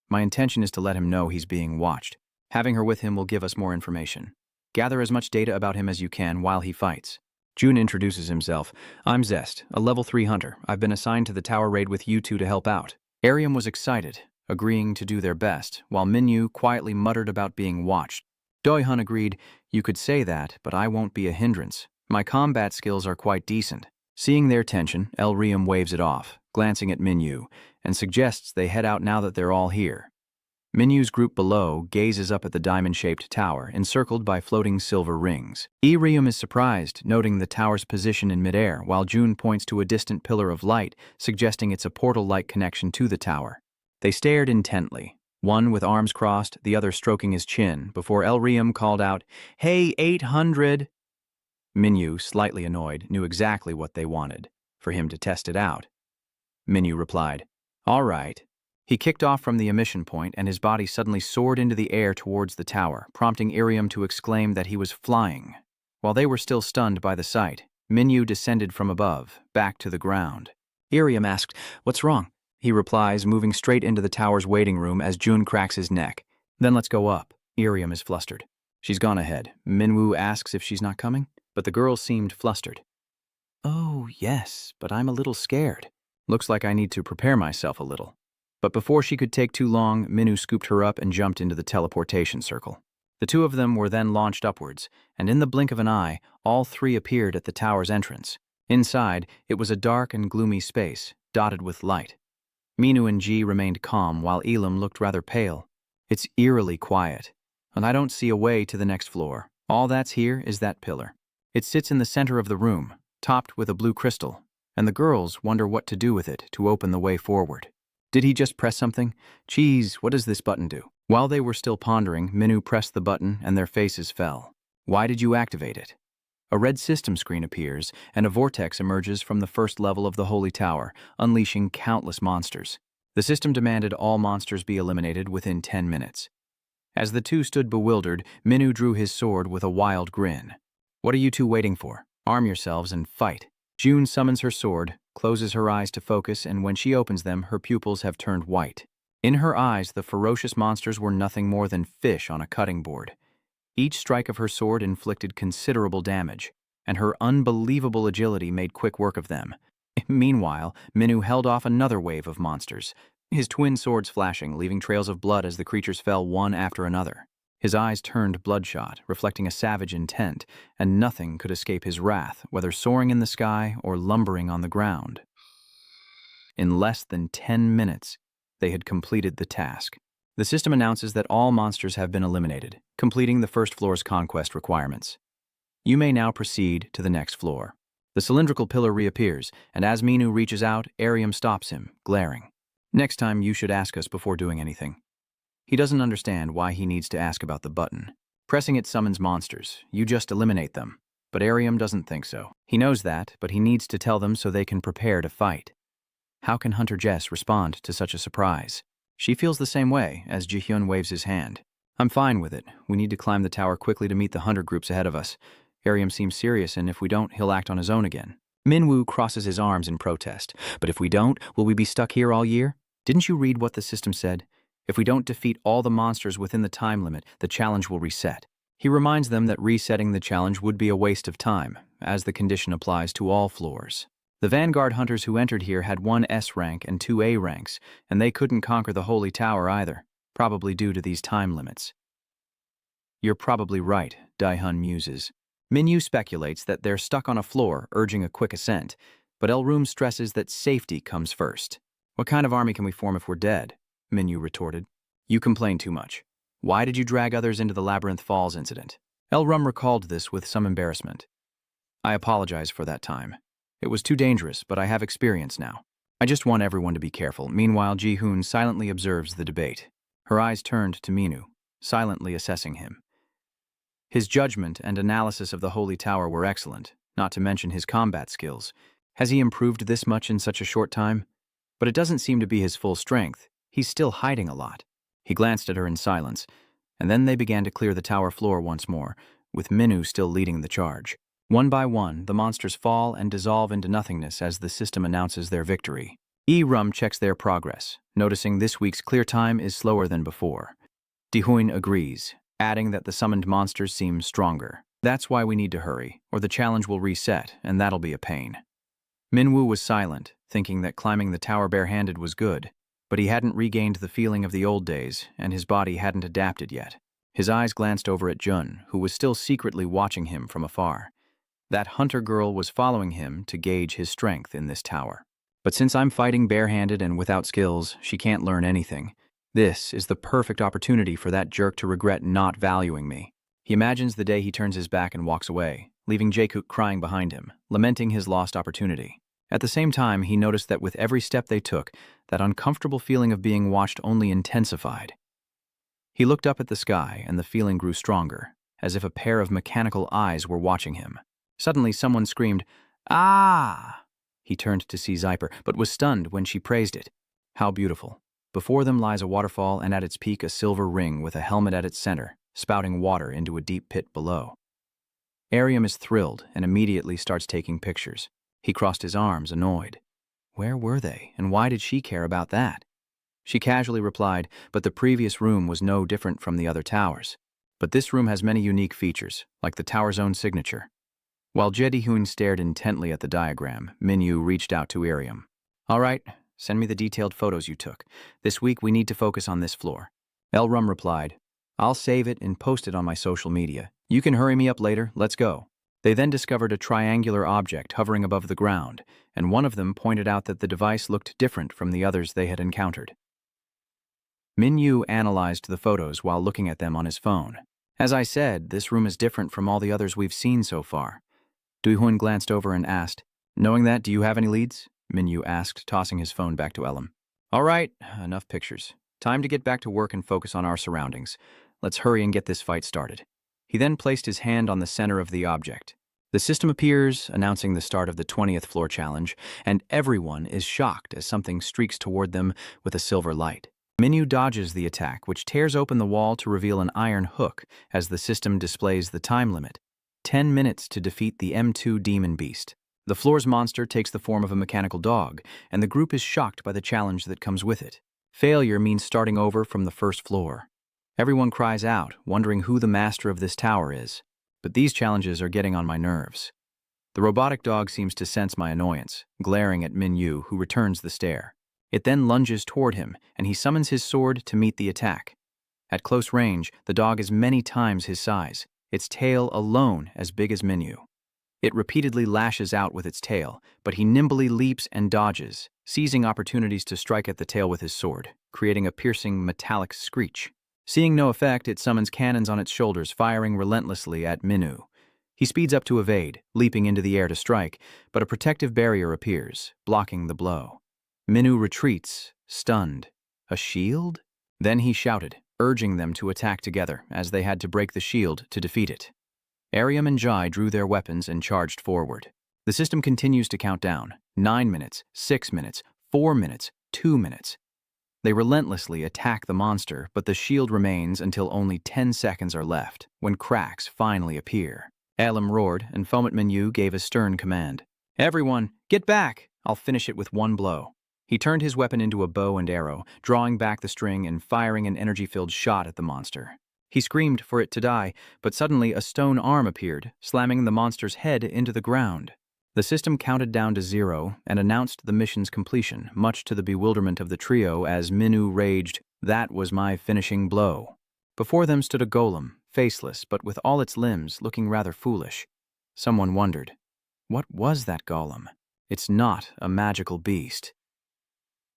My intention is to let him know he's being watched. Having her with him will give us more information. Gather as much data about him as you can while he fights." Jun introduces himself. "I'm Zest, a level 3 hunter. I've been assigned to the tower raid with you two to help out." Arium was excited, agreeing to do their best, while Minyu quietly muttered about being watched. Doihun agreed, "You could say that, but I won't be a hindrance. My combat skills are quite decent." Seeing their tension, Elrium waves it off, glancing at Minyu, and suggests they head out now that they're all here. Minyu's group below gazes up at the diamond-shaped tower, encircled by floating silver rings. Irium is surprised, noting the tower's position in midair, while Jun points to a distant pillar of light, suggesting it's a portal-like connection to the tower. They stared intently, one with arms crossed, the other stroking his chin, before Elrium called out, "Hey, 800! Minyu, slightly annoyed, knew exactly what they wanted, for him to test it out. Minyu replied, "All right." He kicked off from the emission point, and his body suddenly soared into the air towards the tower, prompting Irium to exclaim that he was flying. While they were still stunned by the sight, Minyu descended from above, back to the ground. Irium asked, "What's wrong?" He replies, moving straight into the tower's waiting room as Jun cracks his neck. "Then let's go up." Irium is flustered. She's gone ahead. Minwu asks if she's not coming, but the girl seemed flustered. "Oh, yes, but I'm a little scared. Looks like I need to prepare myself a little." But before she could take too long, Minwu scooped her up and jumped into the teleportation circle. The two of them were then launched upwards, and in the blink of an eye, all three appeared at the tower's entrance. Inside, it was a dark and gloomy space, dotted with light. Minwu and Ji remained calm, while Elam looked rather pale. "It's eerily quiet, and I don't see a way to the next floor. All that's here is that pillar. It sits in the center of the room, topped with a blue crystal, and the girls wonder what to do with it to open the way forward. Did he just press something? Geez, what does this button do?" While they were still pondering, Minwu pressed the button and their faces fell. "Why did you activate it?" A red system screen appears, and a vortex emerges from the first level of the Holy Tower, unleashing countless monsters. The system demanded all monsters be eliminated within 10 minutes. As the two stood bewildered, Minwu drew his sword with a wild grin. "What are you two waiting for? Arm yourselves and fight." Jun summons her sword, closes her eyes to focus, and when she opens them, her pupils have turned white. In her eyes, the ferocious monsters were nothing more than fish on a cutting board. Each strike of her sword inflicted considerable damage, and her unbelievable agility made quick work of them. Meanwhile, Minu held off another wave of monsters, his twin swords flashing, leaving trails of blood as the creatures fell one after another. His eyes turned bloodshot, reflecting a savage intent, and nothing could escape his wrath, whether soaring in the sky or lumbering on the ground. In less than 10 minutes, they had completed the task. The system announces that all monsters have been eliminated, completing the first floor's conquest requirements. You may now proceed to the next floor. The cylindrical pillar reappears, and as Minu reaches out, Arium stops him, glaring. Next time you should ask us before doing anything. He doesn't understand why he needs to ask about the button. Pressing it summons monsters. You just eliminate them. But Arium doesn't think so. He knows that, but he needs to tell them so they can prepare to fight. How can Hunter Jess respond to such a surprise? She feels the same way as Ji-hyun waves his hand. I'm fine with it. We need to climb the tower quickly to meet the hunter groups ahead of us. Arium seems serious, and if we don't, he'll act on his own again. Minwoo crosses his arms in protest. But if we don't, will we be stuck here all year? Didn't you read what the system said? If we don't defeat all the monsters within the time limit, the challenge will reset. He reminds them that resetting the challenge would be a waste of time, as the condition applies to all floors. The Vanguard hunters who entered here had 1 S rank and 2 A ranks, and they couldn't conquer the Holy Tower either, probably due to these time limits. You're probably right, Daihun muses. Minyu speculates that they're stuck on a floor, urging a quick ascent, but Elroom stresses that safety comes first. What kind of army can we form if we're dead? Minyu retorted. You complain too much. Why did you drag others into the Labyrinth Falls incident? Elrum recalled this with some embarrassment. I apologize for that time. It was too dangerous, but I have experience now. I just want everyone to be careful. Meanwhile, Ji-hoon silently observes the debate. Her eyes turned to Minu, silently assessing him. His judgment and analysis of the Holy Tower were excellent, not to mention his combat skills. Has he improved this much in such a short time? But it doesn't seem to be his full strength. He's still hiding a lot. He glanced at her in silence, and then they began to clear the tower floor once more, with Minu still leading the charge. One by one, the monsters fall and dissolve into nothingness as the system announces their victory. E-Rum checks their progress, noticing this week's clear time is slower than before. Di-hoon agrees, adding that the summoned monsters seem stronger. That's why we need to hurry, or the challenge will reset, and that'll be a pain. Minwoo was silent, thinking that climbing the tower barehanded was good, but he hadn't regained the feeling of the old days, and his body hadn't adapted yet. His eyes glanced over at Jun, who was still secretly watching him from afar. That hunter girl was following him to gauge his strength in this tower. But since I'm fighting barehanded and without skills, she can't learn anything. This is the perfect opportunity for that jerk to regret not valuing me. He imagines the day he turns his back and walks away, leaving Jae-kook crying behind him, lamenting his lost opportunity. At the same time, he noticed that with every step they took, that uncomfortable feeling of being watched only intensified. He looked up at the sky, and the feeling grew stronger, as if a pair of mechanical eyes were watching him. Suddenly, someone screamed, "Ah!" He turned to see Zyper, but was stunned when she praised it. How beautiful. Before them lies a waterfall, and at its peak a silver ring with a helmet at its center, spouting water into a deep pit below. Arium is thrilled and immediately starts taking pictures. He crossed his arms, annoyed. Where were they, and why did she care about that? She casually replied, but the previous room was no different from the other towers. But this room has many unique features, like the tower's own signature. While Jae-hoon stared intently at the diagram, Minyu reached out to Arium. All right, send me the detailed photos you took. This week we need to focus on this floor. Elrum replied, I'll save it and post it on my social media. You can hurry me up later, let's go. They then discovered a triangular object hovering above the ground, and one of them pointed out that the device looked different from the others they had encountered. Minyu analyzed the photos while looking at them on his phone. As I said, this room is different from all the others we've seen so far. Dui-hoon glanced over and asked, Knowing that, do you have any leads? Minyu asked, tossing his phone back to Elum. All right, enough pictures. Time to get back to work and focus on our surroundings. Let's hurry and get this fight started. He then placed his hand on the center of the object. The system appears, announcing the start of the 20th floor challenge, and everyone is shocked as something streaks toward them with a silver light. Minyu dodges the attack, which tears open the wall to reveal an iron hook as the system displays the time limit. 10 minutes to defeat the M2 demon beast. The floor's monster takes the form of a mechanical dog, and the group is shocked by the challenge that comes with it. Failure means starting over from the first floor. Everyone cries out, wondering who the master of this tower is. But these challenges are getting on my nerves. The robotic dog seems to sense my annoyance, glaring at Minyu, who returns the stare. It then lunges toward him, and he summons his sword to meet the attack. At close range, the dog is many times his size, its tail alone as big as Minyu. It repeatedly lashes out with its tail, but he nimbly leaps and dodges, seizing opportunities to strike at the tail with his sword, creating a piercing metallic screech. Seeing no effect, it summons cannons on its shoulders, firing relentlessly at Minyu. He speeds up to evade, leaping into the air to strike, but a protective barrier appears, blocking the blow. Minyu retreats, stunned. A shield? Then he shouted, urging them to attack together, as they had to break the shield to defeat it. Ariam and Jai drew their weapons and charged forward. The system continues to count down. 9 minutes, 6 minutes, 4 minutes, 2 minutes. They relentlessly attack the monster, but the shield remains until only 10 seconds are left, when cracks finally appear. Elam roared, and Fomet Minyu gave a stern command. "Everyone, get back! I'll finish it with one blow." He turned his weapon into a bow and arrow, drawing back the string and firing an energy-filled shot at the monster. He screamed for it to die, but suddenly a stone arm appeared, slamming the monster's head into the ground. The system counted down to 0 and announced the mission's completion, much to the bewilderment of the trio as Minyu raged, "That was my finishing blow." Before them stood a golem, faceless but with all its limbs looking rather foolish. Someone wondered, what was that golem? It's not a magical beast.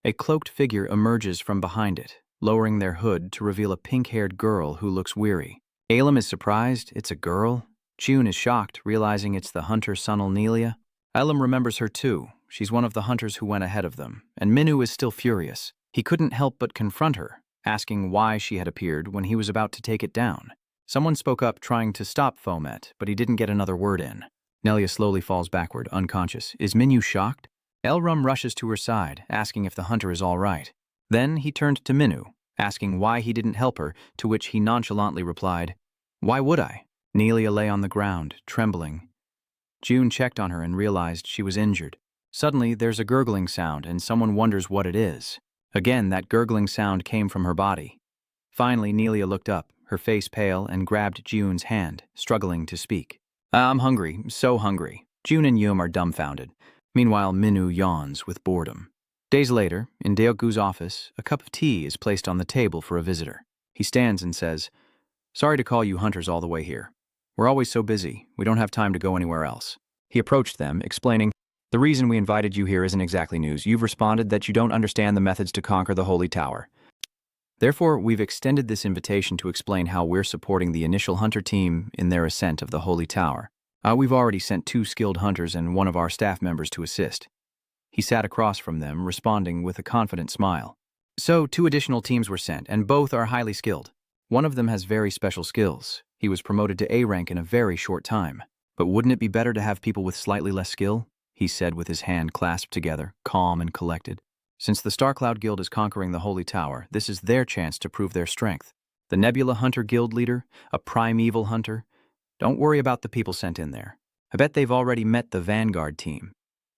A cloaked figure emerges from behind it, lowering their hood to reveal a pink-haired girl who looks weary. Elam is surprised it's a girl. June is shocked, realizing it's the hunter Sunil Nelia. Elam remembers her too. She's one of the hunters who went ahead of them, and Minyu is still furious. He couldn't help but confront her, asking why she had appeared when he was about to take it down. Someone spoke up trying to stop Fomet, but he didn't get another word in. Nelia slowly falls backward, unconscious. Is Minyu shocked? Elrum rushes to her side, asking if the hunter is all right. Then he turned to Minyu, asking why he didn't help her, to which he nonchalantly replied, "Why would I?" Nelia lay on the ground, trembling. June checked on her and realized she was injured. Suddenly, there's a gurgling sound, and someone wonders what it is. Again, that gurgling sound came from her body. Finally, Nelia looked up, her face pale, and grabbed June's hand, struggling to speak. "I'm hungry, so hungry." June and Yum are dumbfounded. Meanwhile, Minyu yawns with boredom. Days later, in Deoku's office, a cup of tea is placed on the table for a visitor. He stands and says, "Sorry to call you hunters all the way here. We're always so busy, we don't have time to go anywhere else." He approached them, explaining, "The reason we invited you here isn't exactly news. You've responded that you don't understand the methods to conquer the Holy Tower. Therefore, we've extended this invitation to explain how we're supporting the initial hunter team in their ascent of the Holy Tower. We've already sent 2 skilled hunters and one of our staff members to assist." He sat across from them, responding with a confident smile. "So 2 additional teams were sent, and both are highly skilled. One of them has very special skills. He was promoted to A rank in a very short time. But wouldn't it be better to have people with slightly less skill?" he said with his hand clasped together, calm and collected. "Since the Starcloud Guild is conquering the Holy Tower, this is their chance to prove their strength. The Nebula Hunter Guild leader, a primeval hunter. Don't worry about the people sent in there. I bet they've already met the Vanguard team.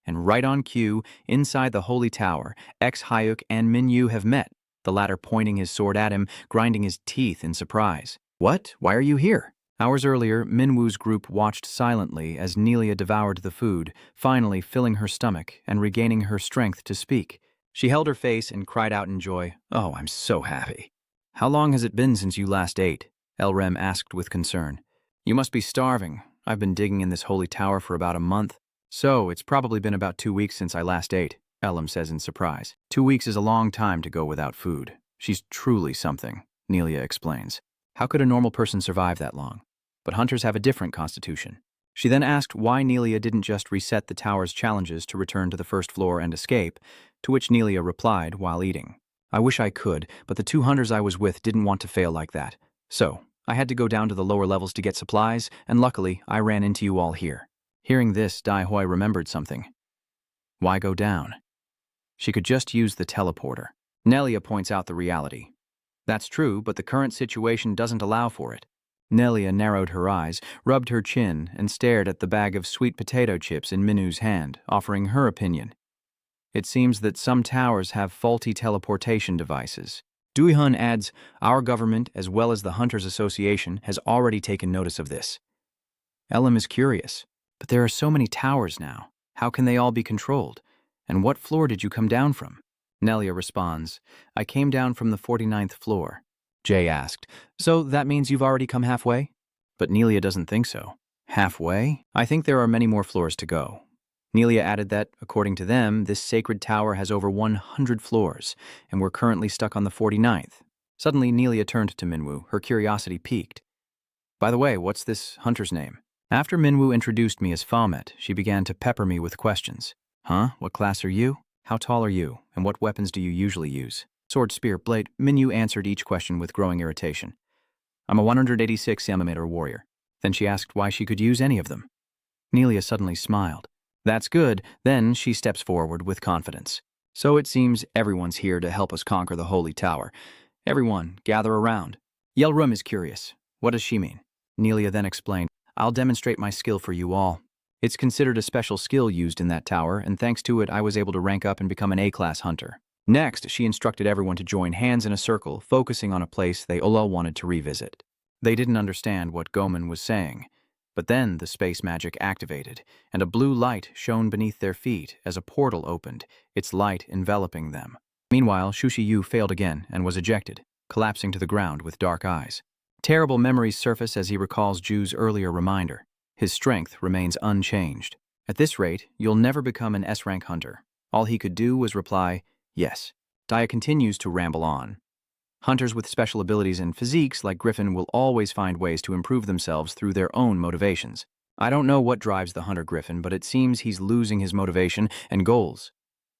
And right on cue, inside the Holy Tower, Hyuk and Minyu have met, the latter pointing his sword at him, grinding his teeth in surprise. "What? Why are you here?" Hours earlier, Minwu's group watched silently as Nelia devoured the food, finally filling her stomach and regaining her strength to speak. She held her face and cried out in joy, "Oh, I'm so happy." "How long has it been since you last ate?" Elrem asked with concern. "You must be starving. I've been digging in this holy tower for about a month. So, it's probably been about 2 weeks since I last ate," Elam says in surprise. 2 weeks is a long time to go without food. She's truly something, Nelia explains. How could a normal person survive that long? But hunters have a different constitution. She then asked why Nelia didn't just reset the tower's challenges to return to the first floor and escape, to which Nelia replied while eating. "I wish I could, but the 2 hunters I was with didn't want to fail like that. So, I had to go down to the lower levels to get supplies, and luckily, I ran into you all here." Hearing this, Dai Hui remembered something. Why go down? She could just use the teleporter. Nelia points out the reality. That's true, but the current situation doesn't allow for it. Nelia narrowed her eyes, rubbed her chin, and stared at the bag of sweet potato chips in Minu's hand, offering her opinion. It seems that some towers have faulty teleportation devices. Duihun adds, our government, as well as the Hunters Association, has already taken notice of this. Elam is curious, but there are so many towers now. How can they all be controlled? And what floor did you come down from? Nelia responds, I came down from the 49th floor. Jay asked, so that means you've already come halfway? But Nelia doesn't think so. Halfway? I think there are many more floors to go. Nelia added that, according to them, this sacred tower has over 100 floors, and we're currently stuck on the 49th. Suddenly, Nelia turned to Minwoo, her curiosity piqued. By the way, what's this hunter's name? After Minwoo introduced me as Famet, she began to pepper me with questions. Huh? What class are you? How tall are you? And what weapons do you usually use? Sword, spear, blade. Minwoo answered each question with growing irritation. I'm a 186 Yamameter warrior. Then she asked why she could use any of them. Nelia suddenly smiled. That's good. Then she steps forward with confidence. So it seems everyone's here to help us conquer the Holy Tower. Everyone, gather around. Yelrum is curious. What does she mean? Nelia then explained, I'll demonstrate my skill for you all. It's considered a special skill used in that tower, and thanks to it I was able to rank up and become an A-class hunter. Next, she instructed everyone to join hands in a circle, focusing on a place they all wanted to revisit. They didn't understand what Gomen was saying, but then the space magic activated, and a blue light shone beneath their feet as a portal opened, its light enveloping them. Meanwhile, Shushiyu failed again and was ejected, collapsing to the ground with dark eyes. Terrible memories surface as he recalls Ju's earlier reminder. His strength remains unchanged. At this rate, you'll never become an S-rank hunter. All he could do was reply, yes. Dia continues to ramble on. Hunters with special abilities and physiques like Griffin will always find ways to improve themselves through their own motivations. I don't know what drives the hunter Griffin, but it seems he's losing his motivation and goals.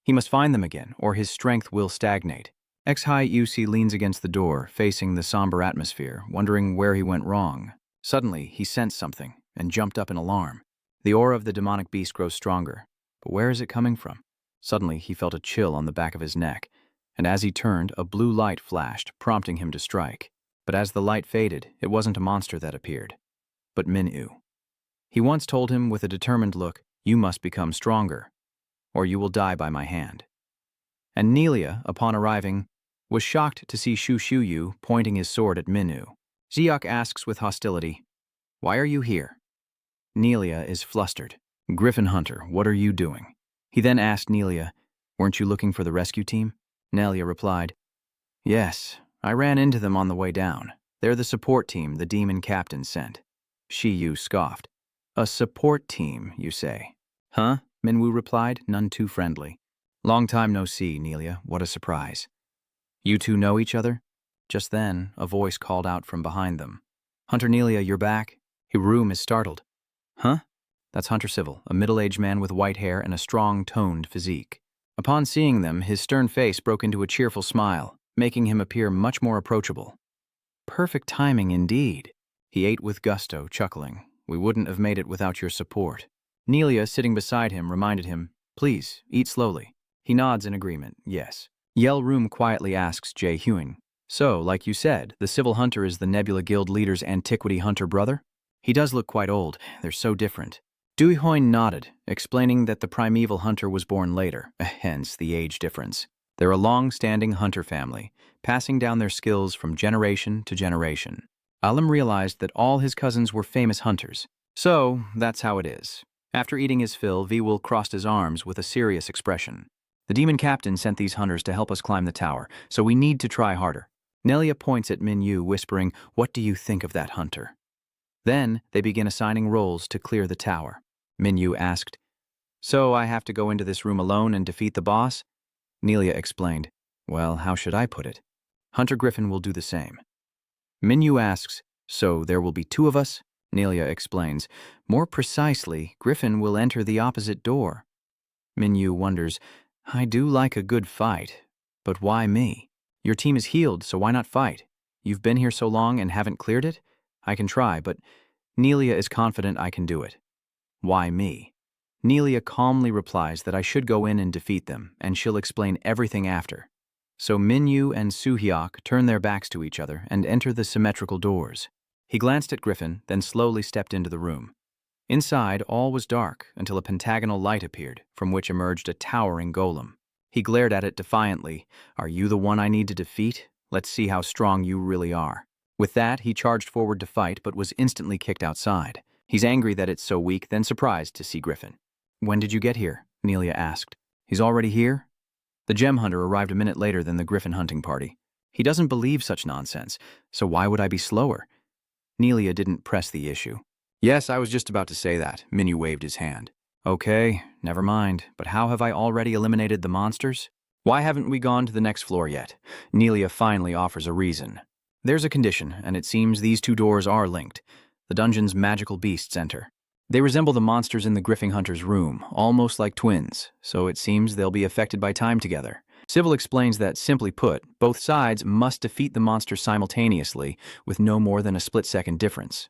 He must find them again, or his strength will stagnate. Ex-High UC leans against the door, facing the somber atmosphere, wondering where he went wrong. Suddenly, he sensed something and jumped up in alarm. The aura of the demonic beast grows stronger. But where is it coming from? Suddenly, he felt a chill on the back of his neck, and as he turned, a blue light flashed, prompting him to strike. But as the light faded, it wasn't a monster that appeared, but Minwoo. He once told him with a determined look, you must become stronger, or you will die by my hand. And Nelia, upon arriving, was shocked to see Shushiyu pointing his sword at Minwoo. Ziok asks with hostility, why are you here? Nelia is flustered. Griffin Hunter, what are you doing? He then asked Nelia, weren't you looking for the rescue team? Nelia replied, yes, I ran into them on the way down. They're the support team the demon captain sent. Shiyu scoffed. A support team, you say? Huh? Minwoo replied, none too friendly. Long time no see, Nelia. What a surprise. You two know each other? Just then, a voice called out from behind them. Hunter Nelia, you're back? Hiroom is startled. Huh? That's Hunter Civil, a middle-aged man with white hair and a strong, toned physique. Upon seeing them, his stern face broke into a cheerful smile, making him appear much more approachable. Perfect timing indeed. He ate with gusto, chuckling. We wouldn't have made it without your support. Nelia, sitting beside him, reminded him, please, eat slowly. He nods in agreement, yes. Yelrum quietly asks Jae Hyun, so, like you said, the Civil Hunter is the Nebula Guild leader's Antiquity Hunter brother? He does look quite old. They're so different. Duihun nodded, explaining that the Primeval Hunter was born later, hence the age difference. They're a long-standing hunter family, passing down their skills from generation to generation. Alim realized that all his cousins were famous hunters. So, that's how it is. After eating his fill, Vwil crossed his arms with a serious expression. The demon captain sent these hunters to help us climb the tower, so we need to try harder. Nelia points at Minwoo, whispering, what do you think of that hunter? Then, they begin assigning roles to clear the tower. Minwoo asked, so I have to go into this room alone and defeat the boss? Nelia explained, well, how should I put it? Hunter Griffin will do the same. Minwoo asks, so there will be two of us? Nelia explains, more precisely, Griffin will enter the opposite door. Minwoo wonders, I do like a good fight, but why me? Your team is healed, so why not fight? You've been here so long and haven't cleared it? I can try, but Nelia is confident I can do it. Why me? Nelia calmly replies that I should go in and defeat them, and she'll explain everything after. So Minwoo and Suhyok turn their backs to each other and enter the symmetrical doors. He glanced at Griffin, then slowly stepped into the room. Inside, all was dark until a pentagonal light appeared, from which emerged a towering golem. He glared at it defiantly. Are you the one I need to defeat? Let's see how strong you really are. With that, he charged forward to fight, but was instantly kicked outside. He's angry that it's so weak, then surprised to see Griffin. When did you get here? Nelia asked. He's already here? The gem hunter arrived a minute later than the Griffin hunting party. He doesn't believe such nonsense, so why would I be slower? Nelia didn't press the issue. Yes, I was just about to say that. Minyu waved his hand. Okay, never mind, but how have I already eliminated the monsters? Why haven't we gone to the next floor yet? Nelia finally offers a reason. There's a condition, and it seems these two doors are linked. The dungeon's magical beasts enter. They resemble the monsters in the Griffin hunter's room, almost like twins, so it seems they'll be affected by time together. Civil explains that, simply put, both sides must defeat the monsters simultaneously, with no more than a split-second difference.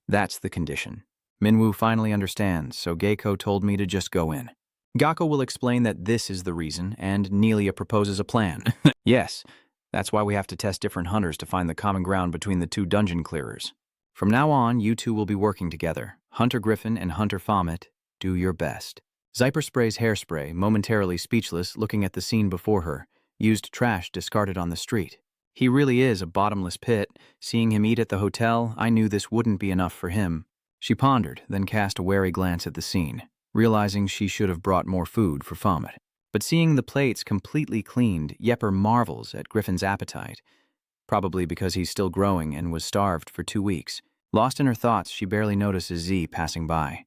That's the condition. Minwoo finally understands, so Geiko told me to just go in. Gakko will explain that this is the reason, and Nelia proposes a plan. Yes, that's why we have to test different hunters to find the common ground between the two dungeon clearers. From now on, you two will be working together. Hunter Griffin and Hunter Fomet, do your best. Zyper sprays hairspray, momentarily speechless, looking at the scene before her, used trash discarded on the street. He really is a bottomless pit. Seeing him eat at the hotel, I knew this wouldn't be enough for him. She pondered, then cast a wary glance at the scene, realizing she should have brought more food for Fomet. But seeing the plates completely cleaned, Yepper marvels at Griffin's appetite, probably because he's still growing and was starved for 2 weeks. Lost in her thoughts, she barely notices Z passing by.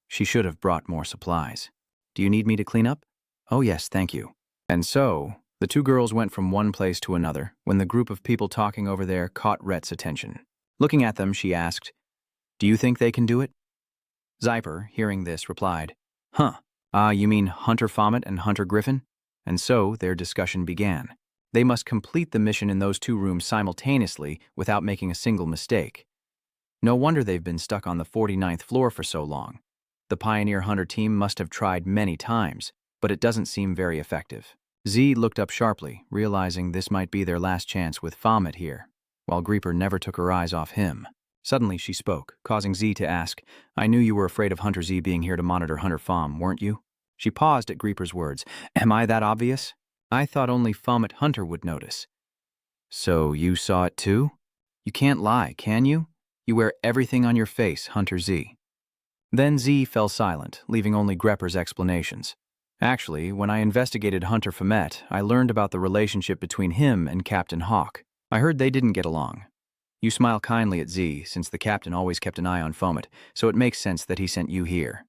She should have brought more supplies. Do you need me to clean up? Oh yes, thank you. And so, the two girls went from one place to another when the group of people talking over there caught Rhet's attention. Looking at them, she asked, Do you think they can do it? Zyper, hearing this, replied, Huh, you mean Hunter Fomet and Hunter Griffin? And so their discussion began. They must complete the mission in those 2 rooms simultaneously without making a single mistake. No wonder they've been stuck on the 49th floor for so long. The Pioneer Hunter team must have tried many times, but it doesn't seem very effective. Z looked up sharply, realizing this might be their last chance with Fomet here, while Greeper never took her eyes off him. Suddenly she spoke, causing Z to ask, I knew you were afraid of Hunter Z being here to monitor Hunter Fom, weren't you? She paused at Greeper's words. Am I that obvious? I thought only Fomet Hunter would notice. So you saw it too? You can't lie, can you? You wear everything on your face, Hunter Z. Then Z fell silent, leaving only Grepper's explanations. Actually, when I investigated Hunter Fomet, I learned about the relationship between him and Captain Hawk. I heard they didn't get along. You smile kindly at Z, since the captain always kept an eye on Fomet, so it makes sense that he sent you here.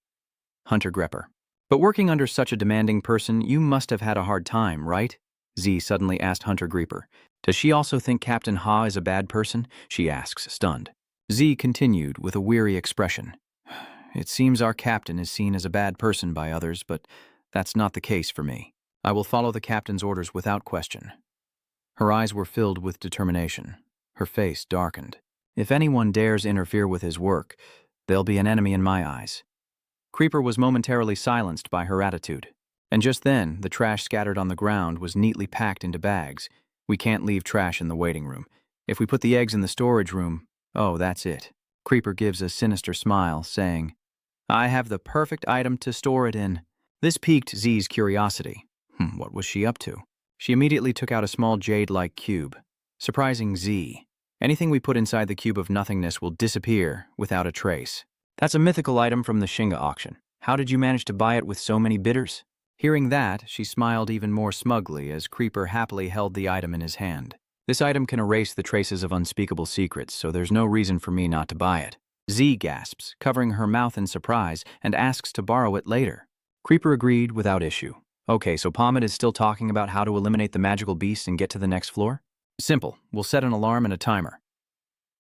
Hunter Grepper. But working under such a demanding person, you must have had a hard time, right? Z suddenly asked Hunter Grepper. Does she also think Captain Ha is a bad person? She asks, stunned. Z continued with a weary expression. It seems our captain is seen as a bad person by others, but that's not the case for me. I will follow the captain's orders without question. Her eyes were filled with determination. Her face darkened. If anyone dares interfere with his work, they'll be an enemy in my eyes. Creeper was momentarily silenced by her attitude. And just then, the trash scattered on the ground was neatly packed into bags. We can't leave trash in the waiting room. If we put the eggs in the storage room, oh, that's it. Creeper gives a sinister smile, saying, I have the perfect item to store it in. This piqued Z's curiosity. What was she up to? She immediately took out a small jade-like cube. Surprising Z. Anything we put inside the cube of nothingness will disappear without a trace. That's a mythical item from the Shinga auction. How did you manage to buy it with so many bidders? Hearing that, she smiled even more smugly as Creeper happily held the item in his hand. This item can erase the traces of unspeakable secrets, so there's no reason for me not to buy it. Z gasps, covering her mouth in surprise, and asks to borrow it later. Creeper agreed without issue. Okay, so Pomet is still talking about how to eliminate the magical beasts and get to the next floor? Simple. We'll set an alarm and a timer.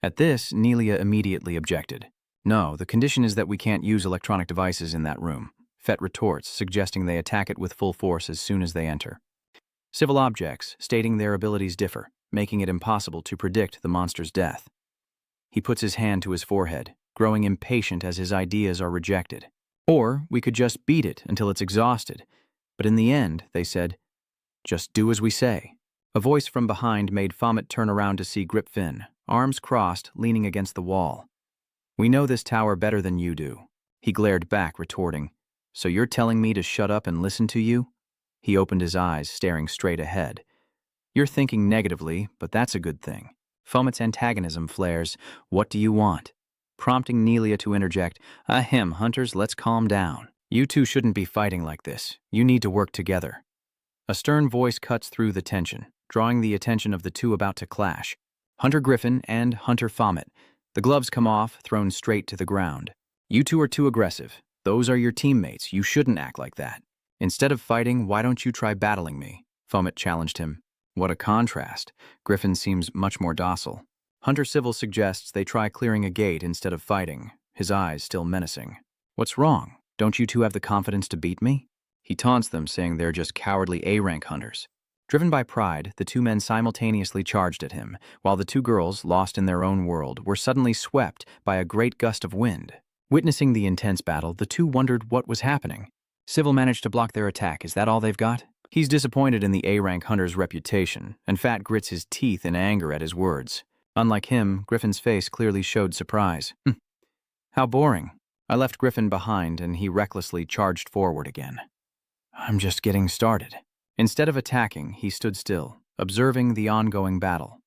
At this, Nelia immediately objected. No, the condition is that we can't use electronic devices in that room. Fett retorts, suggesting they attack it with full force as soon as they enter. Civil objects, stating their abilities differ, making it impossible to predict the monster's death. He puts his hand to his forehead, growing impatient as his ideas are rejected. Or we could just beat it until it's exhausted. But in the end, they said, just do as we say. A voice from behind made Fomet turn around to see Gripfin, arms crossed, leaning against the wall. We know this tower better than you do. He glared back, retorting, so you're telling me to shut up and listen to you? He opened his eyes, staring straight ahead. You're thinking negatively, but that's a good thing. Fomit's antagonism flares. What do you want? Prompting Nelia to interject, Ahem, hunters, let's calm down. You two shouldn't be fighting like this. You need to work together. A stern voice cuts through the tension, drawing the attention of the two about to clash. Hunter Griffin and Hunter Fomit. The gloves come off, thrown straight to the ground. You two are too aggressive. Those are your teammates. You shouldn't act like that. Instead of fighting, why don't you try battling me? Fomit challenged him. What a contrast. Griffin seems much more docile. Hunter Civil suggests they try clearing a gate instead of fighting, his eyes still menacing. What's wrong? Don't you two have the confidence to beat me? He taunts them, saying they're just cowardly A-rank hunters. Driven by pride, the two men simultaneously charged at him, while the two girls, lost in their own world, were suddenly swept by a great gust of wind. Witnessing the intense battle, the two wondered what was happening. Civil managed to block their attack. Is that all they've got? He's disappointed in the A-rank hunter's reputation, and Fat grits his teeth in anger at his words. Unlike him, Griffin's face clearly showed surprise. How boring. I left Griffin behind, and he recklessly charged forward again. I'm just getting started. Instead of attacking, he stood still, observing the ongoing battle.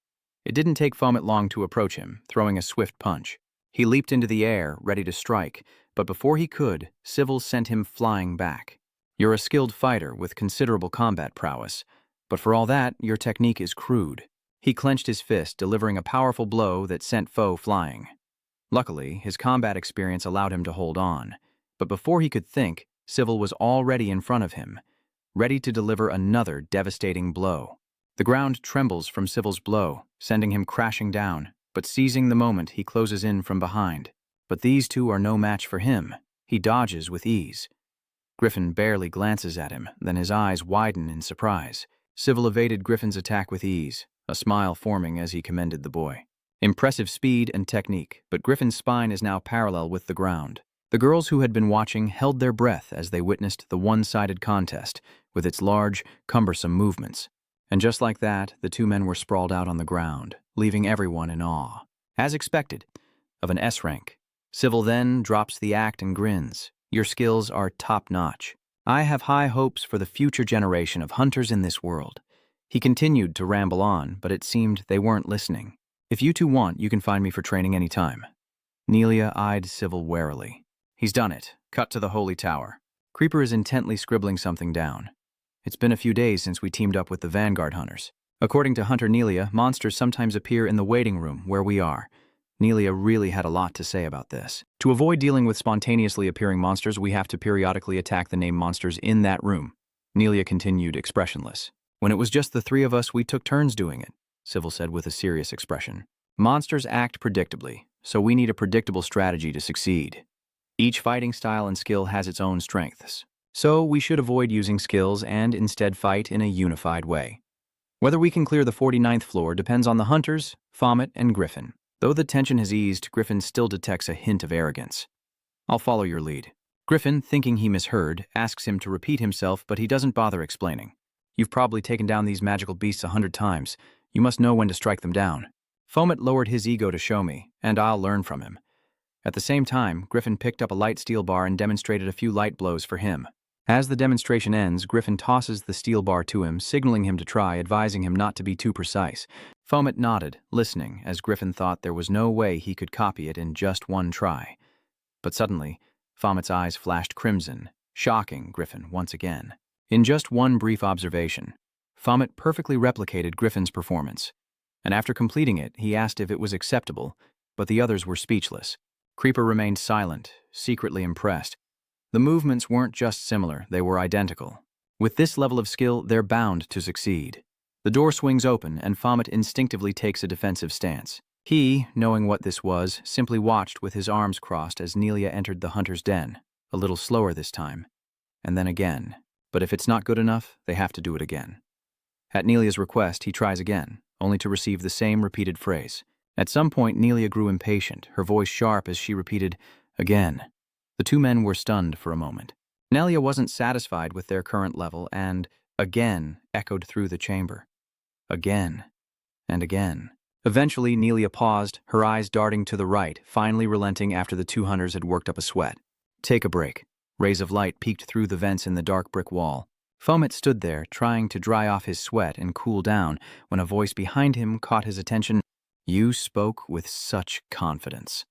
It didn't take Fomit long to approach him, throwing a swift punch. He leaped into the air, ready to strike, but before he could, Civil sent him flying back. You're a skilled fighter with considerable combat prowess, but for all that, your technique is crude. He clenched his fist, delivering a powerful blow that sent foe flying. Luckily, his combat experience allowed him to hold on, but before he could think, Civil was already in front of him, ready to deliver another devastating blow. The ground trembles from Civil's blow, sending him crashing down, but seizing the moment, he closes in from behind. But these two are no match for him. He dodges with ease. Griffin barely glances at him, then his eyes widen in surprise. Civil evaded Griffin's attack with ease, a smile forming as he commended the boy. Impressive speed and technique, but Griffin's spine is now parallel with the ground. The girls who had been watching held their breath as they witnessed the one-sided contest, with its large, cumbersome movements. And just like that, the two men were sprawled out on the ground, leaving everyone in awe. As expected, of an S rank. Civil then drops the act and grins. Your skills are top-notch. I have high hopes for the future generation of hunters in this world. He continued to ramble on, but it seemed they weren't listening. If you two want, you can find me for training any time. Nelia eyed Civil warily. He's done it. Cut to the Holy Tower. Creeper is intently scribbling something down. It's been a few days since we teamed up with the Vanguard hunters. According to Hunter Nelia, monsters sometimes appear in the waiting room where we are. Nelia really had a lot to say about this. To avoid dealing with spontaneously appearing monsters, we have to periodically attack the named monsters in that room. Nelia continued, expressionless. When it was just the three of us, we took turns doing it, Civil said with a serious expression. Monsters act predictably, so we need a predictable strategy to succeed. Each fighting style and skill has its own strengths, so we should avoid using skills and instead fight in a unified way. Whether we can clear the 49th floor depends on the hunters, Fomit, and Griffin. Though the tension has eased, Griffin still detects a hint of arrogance. I'll follow your lead. Griffin, thinking he misheard, asks him to repeat himself, but he doesn't bother explaining. You've probably taken down these magical beasts 100 times. You must know when to strike them down. Fomit lowered his ego to show me, and I'll learn from him. At the same time, Griffin picked up a light steel bar and demonstrated a few light blows for him. As the demonstration ends, Griffin tosses the steel bar to him, signaling him to try, advising him not to be too precise. Fomit nodded, listening, as Griffin thought there was no way he could copy it in just one try. But suddenly, Fomit's eyes flashed crimson, shocking Griffin once again. In just one brief observation, Fomit perfectly replicated Griffin's performance. And after completing it, he asked if it was acceptable, but the others were speechless. Creeper remained silent, secretly impressed. The movements weren't just similar, they were identical. With this level of skill, they're bound to succeed. The door swings open, and Fomit instinctively takes a defensive stance. He, knowing what this was, simply watched with his arms crossed as Nelia entered the hunter's den, a little slower this time, and then again. But if it's not good enough, they have to do it again. At Nelia's request, he tries again, only to receive the same repeated phrase. At some point, Nelia grew impatient, her voice sharp as she repeated, again. The two men were stunned for a moment. Nelia wasn't satisfied with their current level, and again echoed through the chamber. Again, and again. Eventually, Nelia paused, her eyes darting to the right, finally relenting after the two hunters had worked up a sweat. Take a break. Rays of light peeked through the vents in the dark brick wall. Fomet stood there, trying to dry off his sweat and cool down, when a voice behind him caught his attention. You spoke with such confidence.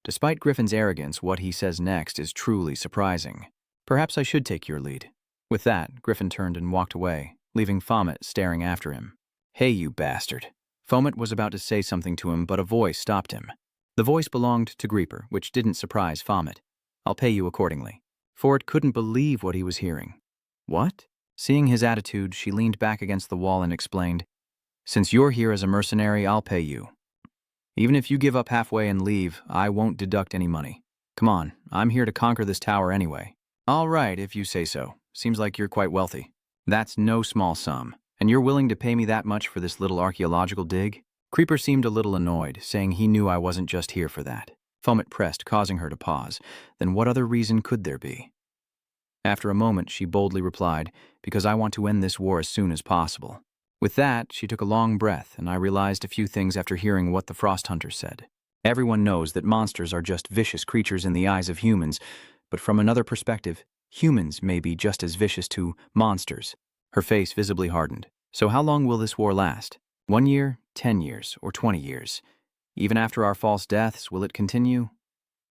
Despite Griffin's arrogance, what he says next is truly surprising. Perhaps I should take your lead. With that, Griffin turned and walked away, leaving Fomet staring after him. Hey, you bastard. Fomet was about to say something to him, but a voice stopped him. The voice belonged to Greeper, which didn't surprise Fomet. I'll pay you accordingly. Ford couldn't believe what he was hearing. What? Seeing his attitude, she leaned back against the wall and explained, Since you're here as a mercenary, I'll pay you. Even if you give up halfway and leave, I won't deduct any money. Come on, I'm here to conquer this tower anyway. All right, if you say so. Seems like you're quite wealthy. That's no small sum. And you're willing to pay me that much for this little archaeological dig? Creeper seemed a little annoyed, saying he knew I wasn't just here for that. Fomet pressed, causing her to pause. Then what other reason could there be? After a moment, she boldly replied, Because I want to end this war as soon as possible. With that, she took a long breath, and I realized a few things after hearing what the Frost Hunter said. Everyone knows that monsters are just vicious creatures in the eyes of humans, but from another perspective, humans may be just as vicious to monsters. Her face visibly hardened. So how long will this war last? 1 year, 10 years, or 20 years? Even after our false deaths, will it continue?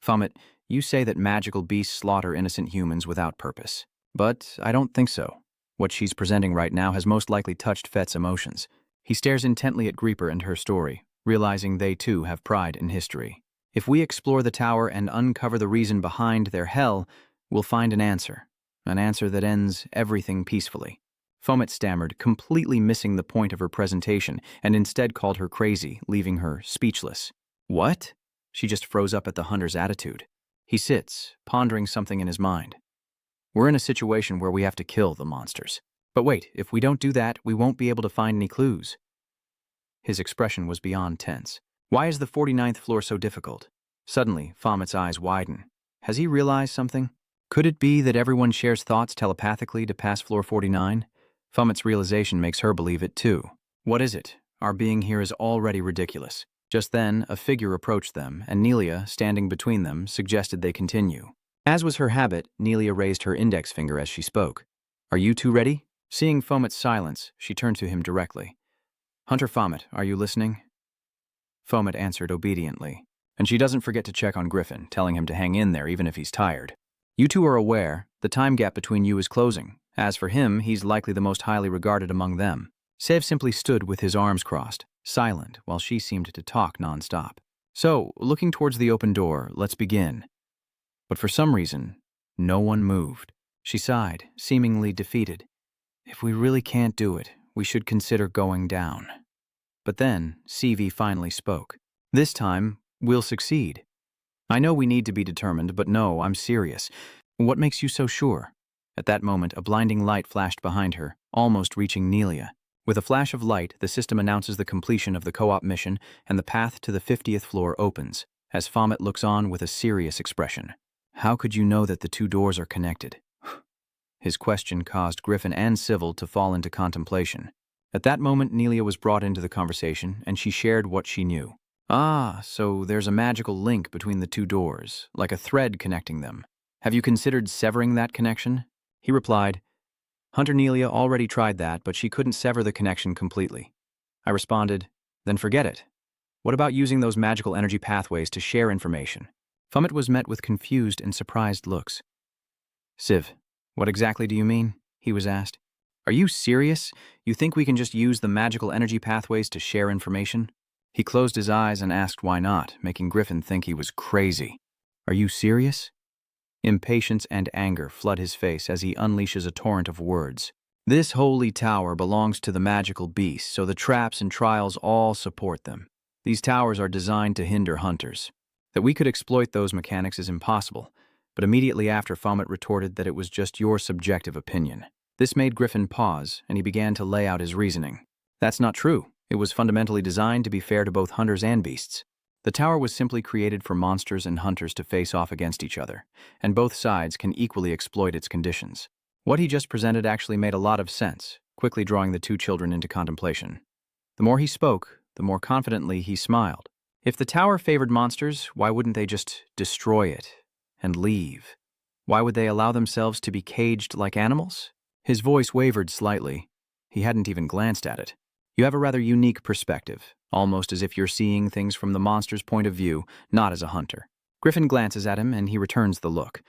Fomet, you say that magical beasts slaughter innocent humans without purpose. But I don't think so. What she's presenting right now has most likely touched Fet's emotions. He stares intently at Greeper and her story, realizing they too have pride in history. If we explore the tower and uncover the reason behind their hell, we'll find an answer that ends everything peacefully. Fomet stammered, completely missing the point of her presentation, and instead called her crazy, leaving her speechless. What? She just froze up at the hunter's attitude. He sits, pondering something in his mind. We're in a situation where we have to kill the monsters. But wait, if we don't do that, we won't be able to find any clues. His expression was beyond tense. Why is the 49th floor so difficult? Suddenly, Fomet's eyes widen. Has he realized something? Could it be that everyone shares thoughts telepathically to pass floor 49? Fomet's realization makes her believe it too. What is it? Our being here is already ridiculous. Just then, a figure approached them, and Nelia, standing between them, suggested they continue. As was her habit, Nelia raised her index finger as she spoke. Are you two ready? Seeing Fomet's silence, she turned to him directly. Hunter Fomet, are you listening? Fomet answered obediently. And she doesn't forget to check on Griffin, telling him to hang in there even if he's tired. You two are aware, the time gap between you is closing. As for him, he's likely the most highly regarded among them. Sev simply stood with his arms crossed, silent, while she seemed to talk nonstop. So, looking towards the open door, let's begin. But for some reason, no one moved. She sighed, seemingly defeated. If we really can't do it, we should consider going down. But then, CV finally spoke. This time, we'll succeed. I know we need to be determined, but no, I'm serious. What makes you so sure? At that moment, a blinding light flashed behind her, almost reaching Nelia. With a flash of light, the system announces the completion of the co-op mission, and the path to the 50th floor opens, as Fomet looks on with a serious expression. How could you know that the two doors are connected? His question caused Griffin and Civil to fall into contemplation. At that moment, Nelia was brought into the conversation, and she shared what she knew. Ah, so there's a magical link between the two doors, like a thread connecting them. Have you considered severing that connection? He replied, Hunter Nelia already tried that, but she couldn't sever the connection completely. I responded, then forget it. What about using those magical energy pathways to share information? Fomet was met with confused and surprised looks. Civ, what exactly do you mean? He was asked. Are you serious? You think we can just use the magical energy pathways to share information? He closed his eyes and asked why not, making Griffin think he was crazy. Are you serious? Impatience and anger flood his face as he unleashes a torrent of words. This holy tower belongs to the magical beasts, so the traps and trials all support them. These towers are designed to hinder hunters. That we could exploit those mechanics is impossible, but immediately after Fomet retorted that it was just your subjective opinion. This made Griffin pause, and he began to lay out his reasoning. That's not true. It was fundamentally designed to be fair to both hunters and beasts. The tower was simply created for monsters and hunters to face off against each other, and both sides can equally exploit its conditions. What he just presented actually made a lot of sense, quickly drawing the two children into contemplation. The more he spoke, the more confidently he smiled. If the tower favored monsters, why wouldn't they just destroy it and leave? Why would they allow themselves to be caged like animals? His voice wavered slightly. He hadn't even glanced at it. You have a rather unique perspective, almost as if you're seeing things from the monster's point of view, not as a hunter. Griffin glances at him and he returns the look.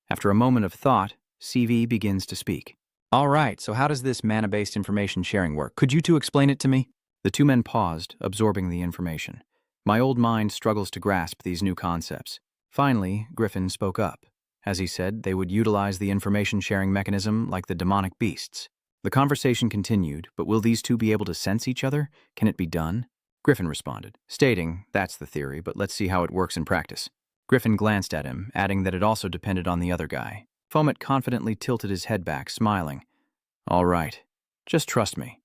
After a moment of thought, CV begins to speak. All right, so how does this mana-based information sharing work? Could you two explain it to me? The two men paused, absorbing the information. My old mind struggles to grasp these new concepts. Finally, Griffin spoke up. As he said, they would utilize the information-sharing mechanism like the demonic beasts. The conversation continued, but will these two be able to sense each other? Can it be done? Griffin responded, stating, that's the theory, but let's see how it works in practice. Griffin glanced at him, adding that it also depended on the other guy. Fomet confidently tilted his head back, smiling. All right, just trust me.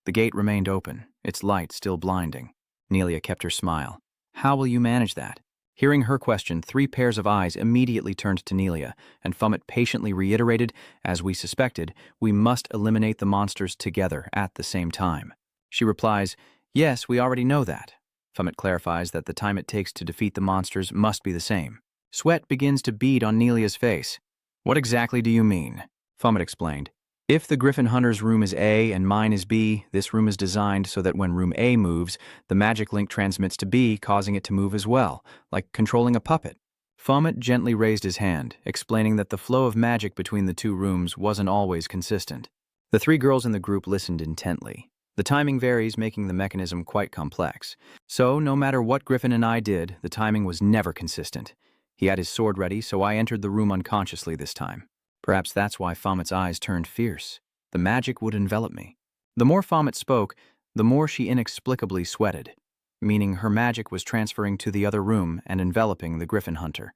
The gate remained open, its light still blinding. Nelia kept her smile. How will you manage that? Hearing her question, 3 pairs of eyes immediately turned to Nelia, and Fomet patiently reiterated, as we suspected, we must eliminate the monsters together at the same time. She replies, yes, we already know that. Fomet clarifies that the time it takes to defeat the monsters must be the same. Sweat begins to bead on Nelia's face. What exactly do you mean? Fomet explained. If the Griffin Hunter's room is A and mine is B, this room is designed so that when room A moves, the magic link transmits to B, causing it to move as well, like controlling a puppet. Fomet gently raised his hand, explaining that the flow of magic between the 2 rooms wasn't always consistent. The 3 girls in the group listened intently. The timing varies, making the mechanism quite complex. So, no matter what Griffin and I did, the timing was never consistent. He had his sword ready, so I entered the room unconsciously this time. Perhaps that's why Fomet's eyes turned fierce. The magic would envelop me. The more Fomet spoke, the more she inexplicably sweated, meaning her magic was transferring to the other room and enveloping the Griffin Hunter.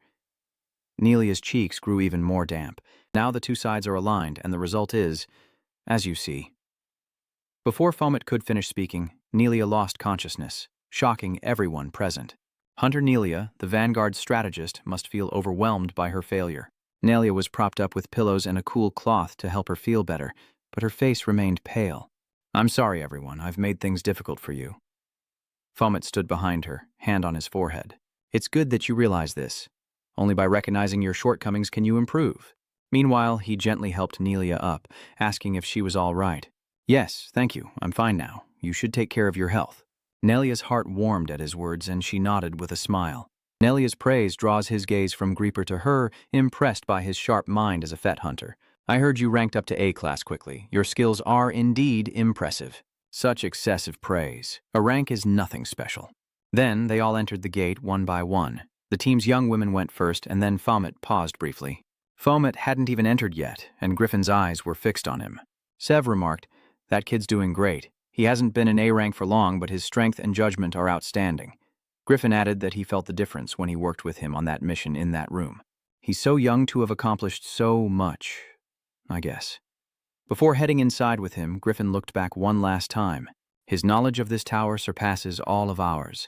Nelia's cheeks grew even more damp. Now the 2 sides are aligned, and the result is, as you see. Before Fomet could finish speaking, Nelia lost consciousness, shocking everyone present. Hunter Nelia, the Vanguard strategist, must feel overwhelmed by her failure. Nelia was propped up with pillows and a cool cloth to help her feel better, but her face remained pale. I'm sorry, everyone. I've made things difficult for you. Fomet stood behind her, hand on his forehead. It's good that you realize this. Only by recognizing your shortcomings can you improve. Meanwhile, he gently helped Nelia up, asking if she was all right. Yes, thank you. I'm fine now. You should take care of your health. Nelia's heart warmed at his words, and she nodded with a smile. Nelia's praise draws his gaze from Greeper to her, impressed by his sharp mind as a fet hunter. I heard you ranked up to A class quickly. Your skills are indeed impressive. Such excessive praise. A rank is nothing special. Then they all entered the gate one by one. The team's young women went first, and then Fomet paused briefly. Fomet hadn't even entered yet, and Griffin's eyes were fixed on him. Sev remarked, that kid's doing great. He hasn't been in A rank for long, but his strength and judgment are outstanding. Griffin added that he felt the difference when he worked with him on that mission in that room. He's so young to have accomplished so much, I guess. Before heading inside with him, Griffin looked back one last time. His knowledge of this tower surpasses all of ours.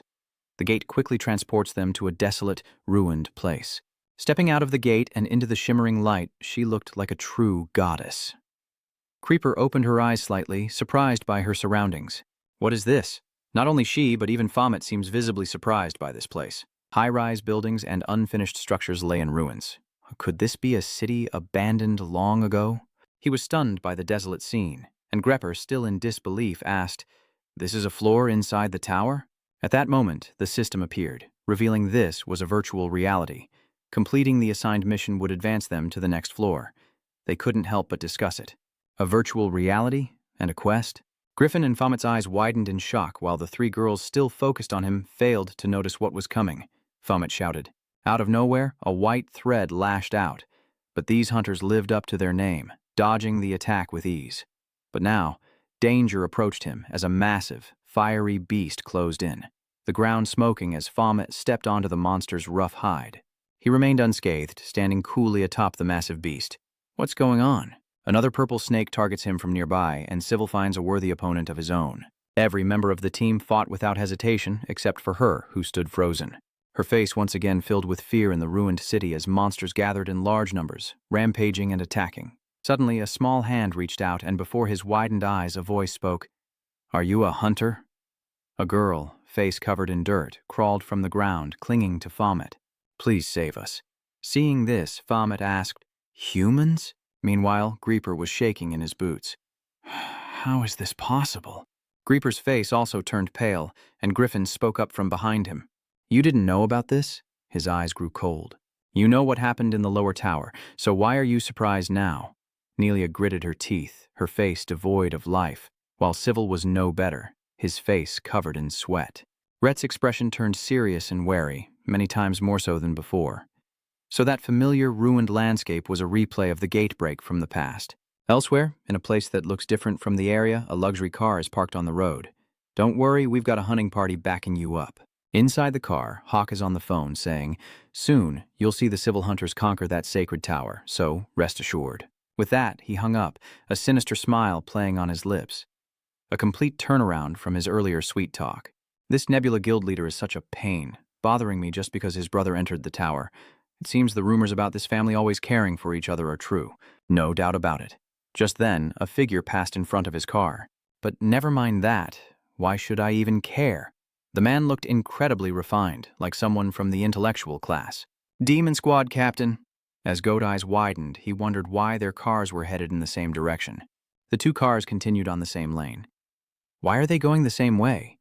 The gate quickly transports them to a desolate, ruined place. Stepping out of the gate and into the shimmering light, she looked like a true goddess. Creeper opened her eyes slightly, surprised by her surroundings. What is this? Not only she, but even Fomet seems visibly surprised by this place. High-rise buildings and unfinished structures lay in ruins. Could this be a city abandoned long ago? He was stunned by the desolate scene, and Grepper, still in disbelief, asked, This is a floor inside the tower? At that moment, the system appeared, revealing this was a virtual reality. Completing the assigned mission would advance them to the next floor. They couldn't help but discuss it. A virtual reality and a quest? Griffin and Fomet's eyes widened in shock while the 3 girls still focused on him failed to notice what was coming. Fomet shouted. Out of nowhere, a white thread lashed out. But these hunters lived up to their name, dodging the attack with ease. But now, danger approached him as a massive, fiery beast closed in, the ground smoking as Fomet stepped onto the monster's rough hide. He remained unscathed, standing coolly atop the massive beast. What's going on? Another purple snake targets him from nearby, and Civil finds a worthy opponent of his own. Every member of the team fought without hesitation, except for her, who stood frozen. Her face once again filled with fear in the ruined city as monsters gathered in large numbers, rampaging and attacking. Suddenly, a small hand reached out, and before his widened eyes, a voice spoke. Are you a hunter? A girl, face covered in dirt, crawled from the ground, clinging to Fomet. Please save us. Seeing this, Fomet asked, Humans? Meanwhile, Greeper was shaking in his boots. How is this possible? Greeper's face also turned pale, and Griffin spoke up from behind him. You didn't know about this? His eyes grew cold. You know what happened in the lower tower, so why are you surprised now? Nelia gritted her teeth, her face devoid of life, while Civil was no better, his face covered in sweat. Rhett's expression turned serious and wary, many times more so than before. So that familiar, ruined landscape was a replay of the gate break from the past. Elsewhere, in a place that looks different from the area, a luxury car is parked on the road. Don't worry, we've got a hunting party backing you up. Inside the car, Hawk is on the phone saying, soon, you'll see the civil hunters conquer that sacred tower, so rest assured. With that, he hung up, a sinister smile playing on his lips. A complete turnaround from his earlier sweet talk. This Nebula Guild leader is such a pain, bothering me just because his brother entered the tower. It seems the rumors about this family always caring for each other are true. No doubt about it. Just then, a figure passed in front of his car. But never mind that. Why should I even care? The man looked incredibly refined, like someone from the intellectual class. Demon Squad, Captain. As Goat eyes widened, he wondered why their cars were headed in the same direction. The two cars continued on the same lane. Why are they going the same way?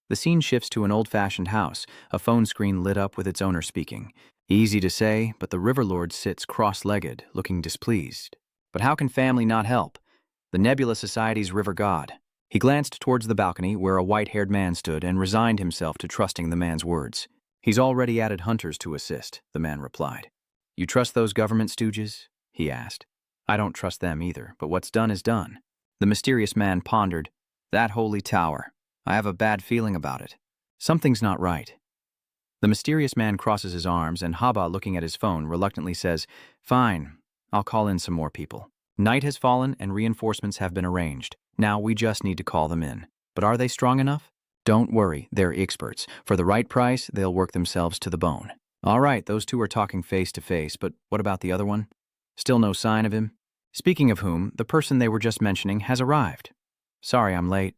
The scene shifts to an old-fashioned house, a phone screen lit up with its owner speaking. Easy to say, but the Riverlord sits cross-legged, looking displeased. But how can family not help? The Nebula Society's river god. He glanced towards the balcony where a white-haired man stood and resigned himself to trusting the man's words. He's already added hunters to assist, the man replied. You trust those government stooges? He asked. I don't trust them either, but what's done is done. The mysterious man pondered. That holy tower. I have a bad feeling about it. Something's not right. The mysterious man crosses his arms and Haba, looking at his phone, reluctantly says, Fine. I'll call in some more people. Night has fallen and reinforcements have been arranged. Now we just need to call them in. But are they strong enough? Don't worry, they're experts. For the right price, they'll work themselves to the bone. All right, those two are talking face to face, but what about the other one? Still no sign of him? Speaking of whom, the person they were just mentioning has arrived. Sorry I'm late.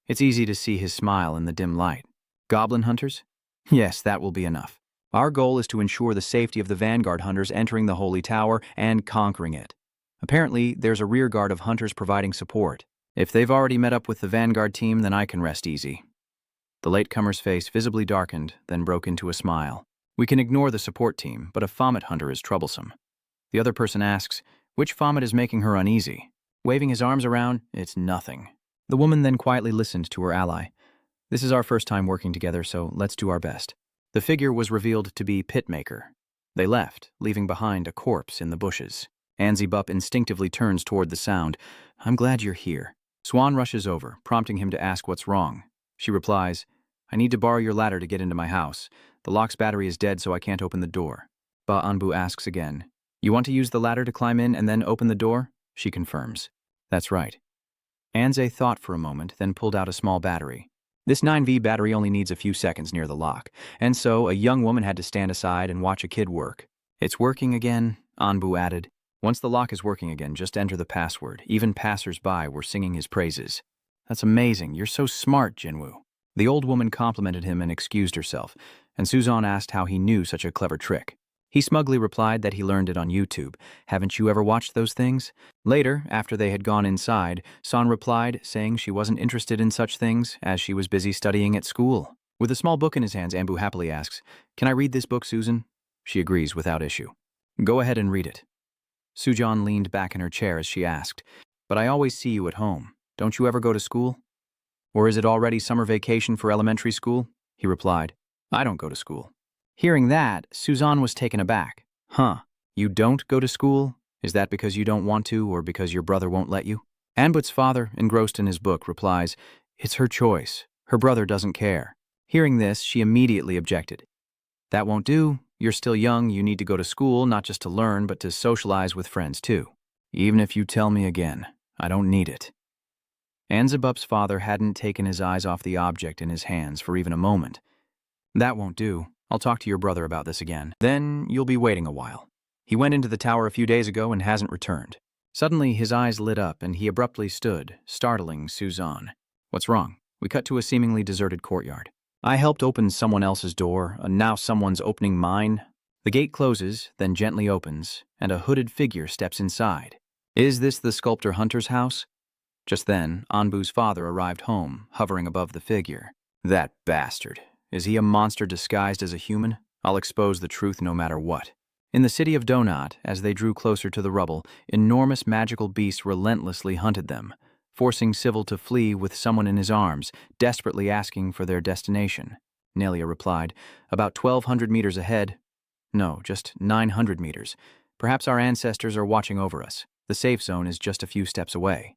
It's easy to see his smile in the dim light. Goblin hunters? Yes, that will be enough. Our goal is to ensure the safety of the vanguard hunters entering the Holy Tower and conquering it. Apparently, there's a rear guard of hunters providing support. If they've already met up with the vanguard team, then I can rest easy. The latecomer's face visibly darkened, then broke into a smile. We can ignore the support team, but a Fomet hunter is troublesome. The other person asks, which Fomet is making her uneasy? Waving his arms around, it's nothing. The woman then quietly listened to her ally. This is our first time working together, so let's do our best. The figure was revealed to be Pitmaker. They left, leaving behind a corpse in the bushes. Anzibup instinctively turns toward the sound. I'm glad you're here. Swan rushes over, prompting him to ask what's wrong. She replies, I need to borrow your ladder to get into my house. The lock's battery is dead, so I can't open the door. Ba Anbu asks again. You want to use the ladder to climb in and then open the door? She confirms. That's right. Anze thought for a moment, then pulled out a small battery. This 9V battery only needs a few seconds near the lock, and so a young woman had to stand aside and watch a kid work. It's working again, Anbu added. Once the lock is working again, just enter the password. Even passers-by were singing his praises. That's amazing. You're so smart, Jinwoo. The old woman complimented him and excused herself, and Suzan asked how he knew such a clever trick. He smugly replied that he learned it on YouTube. Haven't you ever watched those things? Later, after they had gone inside, San replied, saying she wasn't interested in such things, as she was busy studying at school. With a small book in his hands, Anbu happily asks, Can I read this book, Susan? She agrees without issue. Go ahead and read it. Sujan leaned back in her chair as she asked, But I always see you at home. Don't you ever go to school? Or is it already summer vacation for elementary school? He replied, I don't go to school. Hearing that, Suzanne was taken aback. Huh, you don't go to school? Is that because you don't want to or because your brother won't let you? Anbut's father, engrossed in his book, replies, It's her choice. Her brother doesn't care. Hearing this, she immediately objected. That won't do. You're still young. You need to go to school, not just to learn, but to socialize with friends, too. Even if you tell me again, I don't need it. Anzibup's father hadn't taken his eyes off the object in his hands for even a moment. That won't do. I'll talk to your brother about this again. Then you'll be waiting a while. He went into the tower a few days ago and hasn't returned. Suddenly, his eyes lit up and he abruptly stood, startling Suzanne. What's wrong? We cut to a seemingly deserted courtyard. I helped open someone else's door, and now someone's opening mine. The gate closes, then gently opens, and a hooded figure steps inside. Is this the sculptor Hunter's house? Just then, Anbu's father arrived home, hovering above the figure. That bastard. Is he a monster disguised as a human? I'll expose the truth no matter what. In the city of Donut, as they drew closer to the rubble, enormous magical beasts relentlessly hunted them, forcing Civil to flee with someone in his arms, desperately asking for their destination. Nelia replied, "About 1,200 meters ahead." "No, just 900 meters. Perhaps our ancestors are watching over us. The safe zone is just a few steps away."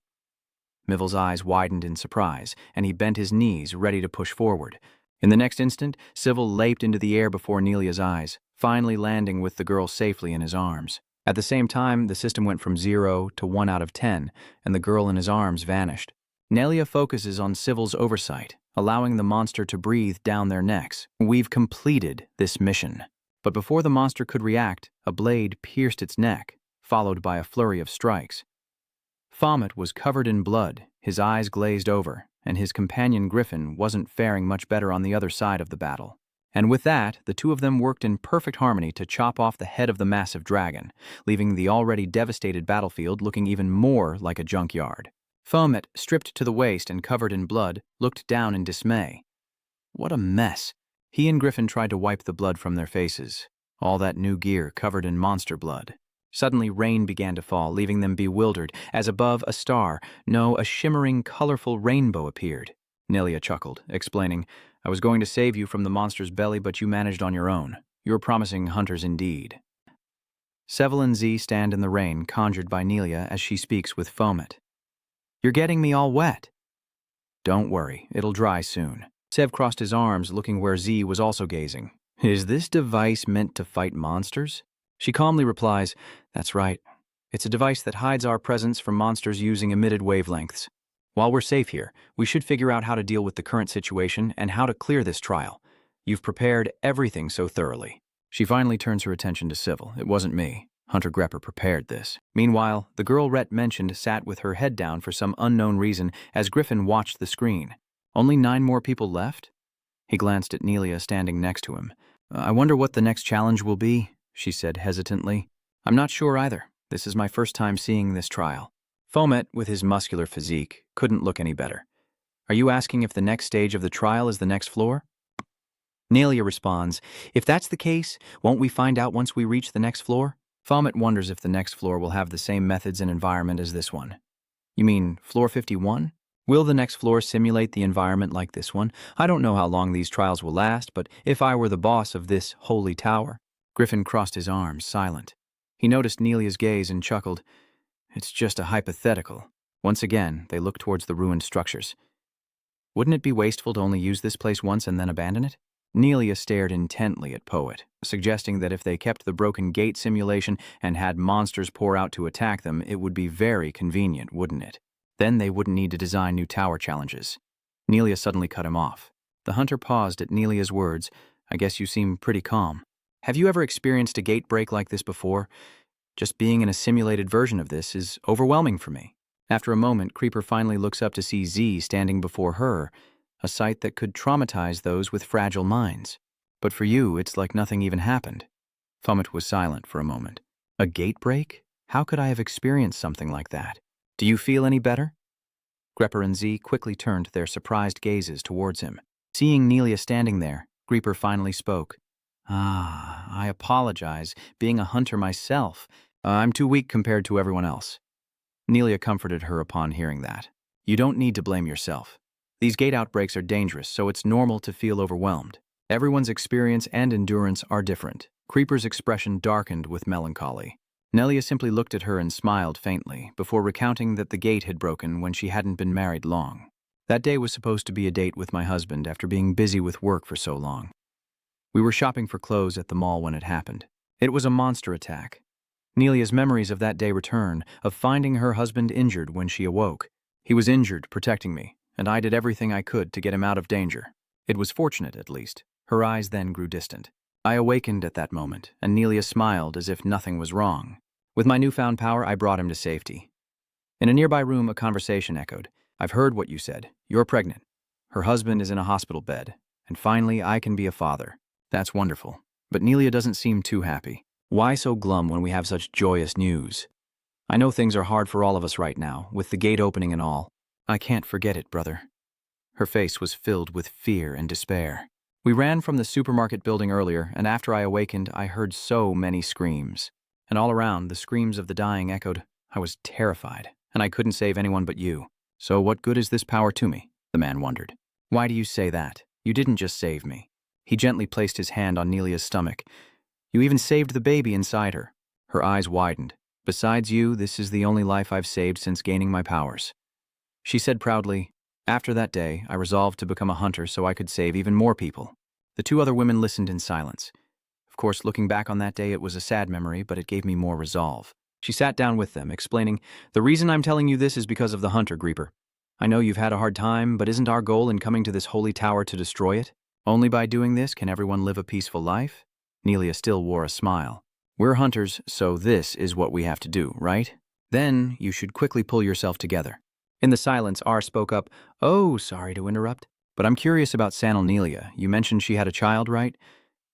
Mivel's eyes widened in surprise, and he bent his knees, ready to push forward. In the next instant, Civil leaped into the air before Nelia's eyes, finally landing with the girl safely in his arms. At the same time, the system went from 0 to 1 out of 10, and the girl in his arms vanished. Nelia focuses on Civil's oversight, allowing the monster to breathe down their necks. "We've completed this mission." But before the monster could react, a blade pierced its neck, followed by a flurry of strikes. Fawmut was covered in blood, his eyes glazed over, and his companion Griffin wasn't faring much better on the other side of the battle. And with that, the two of them worked in perfect harmony to chop off the head of the massive dragon, leaving the already devastated battlefield looking even more like a junkyard. Fawmut, stripped to the waist and covered in blood, looked down in dismay. What a mess. He and Griffin tried to wipe the blood from their faces, all that new gear covered in monster blood. Suddenly, rain began to fall, leaving them bewildered, as above a star, no, a shimmering, colorful rainbow appeared. Nelia chuckled, explaining, "I was going to save you from the monster's belly, but you managed on your own. You're promising hunters indeed." Seville and Z stand in the rain, conjured by Nelia as she speaks with Fawmut. "You're getting me all wet." "Don't worry, it'll dry soon." Sev crossed his arms, looking where Z was also gazing. "Is this device meant to fight monsters?" She calmly replies, "That's right. It's a device that hides our presence from monsters using emitted wavelengths. While we're safe here, we should figure out how to deal with the current situation and how to clear this trial. You've prepared everything so thoroughly." She finally turns her attention to Civil. "It wasn't me. Hunter Grepper prepared this." Meanwhile, the girl Rhett mentioned sat with her head down for some unknown reason as Griffin watched the screen. "Only 9 more people left?" He glanced at Nelia standing next to him. "I wonder what the next challenge will be," she said hesitantly. "I'm not sure either. This is my first time seeing this trial." Fawmut, with his muscular physique, couldn't look any better. "Are you asking if the next stage of the trial is the next floor?" Nelia responds, "If that's the case, won't we find out once we reach the next floor?" Fawmut wonders if the next floor will have the same methods and environment as this one. "You mean floor 51? Will the next floor simulate the environment like this one? I don't know how long these trials will last, but if I were the boss of this holy tower..." Griffin crossed his arms, silent. He noticed Nelia's gaze and chuckled. "It's just a hypothetical." Once again, they looked towards the ruined structures. "Wouldn't it be wasteful to only use this place once and then abandon it?" Nelia stared intently at Poet, suggesting that if they kept the broken gate simulation and had monsters pour out to attack them, it would be very convenient, wouldn't it? Then they wouldn't need to design new tower challenges. Nelia suddenly cut him off. The hunter paused at Nelia's words. "I guess you seem pretty calm. Have you ever experienced a gate break like this before? Just being in a simulated version of this is overwhelming for me." After a moment, Creeper finally looks up to see Z standing before her, a sight that could traumatize those with fragile minds. "But for you, it's like nothing even happened." Fawmut was silent for a moment. "A gate break? How could I have experienced something like that? Do you feel any better?" Grepper and Z quickly turned their surprised gazes towards him. Seeing Nelia standing there, Creeper finally spoke. I apologize. Being a hunter myself, I'm too weak compared to everyone else." Nelia comforted her upon hearing that. "You don't need to blame yourself. These gate outbreaks are dangerous, so it's normal to feel overwhelmed. Everyone's experience and endurance are different." Creeper's expression darkened with melancholy. Nelia simply looked at her and smiled faintly, before recounting that the gate had broken when she hadn't been married long. "That day was supposed to be a date with my husband after being busy with work for so long. We were shopping for clothes at the mall when it happened. It was a monster attack. Nelia's memories of that day return, of finding her husband injured when she awoke. He was injured, protecting me, and I did everything I could to get him out of danger. It was fortunate, at least." Her eyes then grew distant. "I awakened at that moment, and Nelia smiled as if nothing was wrong. With my newfound power, I brought him to safety." In a nearby room, a conversation echoed. "I've heard what you said. You're pregnant. Her husband is in a hospital bed. And finally, I can be a father. That's wonderful. But Nelia doesn't seem too happy. Why so glum when we have such joyous news?" I know things are hard for all of us right now, with the gate opening and all. I can't forget it, brother." Her face was filled with fear and despair. We ran from the supermarket building earlier, and after I awakened, I heard so many screams. And all around, the screams of the dying echoed. I was terrified, and I couldn't save anyone but you. "So what good is this power to me?" the man wondered. "Why do you say that? You didn't just save me." He gently placed his hand on Nelia's stomach. "You even saved the baby inside her." Her eyes widened. "Besides you, this is the only life I've saved since gaining my powers." She said proudly, "After that day, I resolved to become a hunter so I could save even more people." The two other women listened in silence. Of course, looking back on that day, it was a sad memory, but it gave me more resolve. She sat down with them, explaining, "The reason I'm telling you this is because of the hunter, Creeper. I know you've had a hard time, but isn't our goal in coming to this holy tower to destroy it? Only by doing this can everyone live a peaceful life?" Nelia still wore a smile. "We're hunters, so this is what we have to do, right? Then you should quickly pull yourself together." In the silence, R spoke up, "Oh, sorry to interrupt, but I'm curious about Sanal Nelia. You mentioned she had a child, right?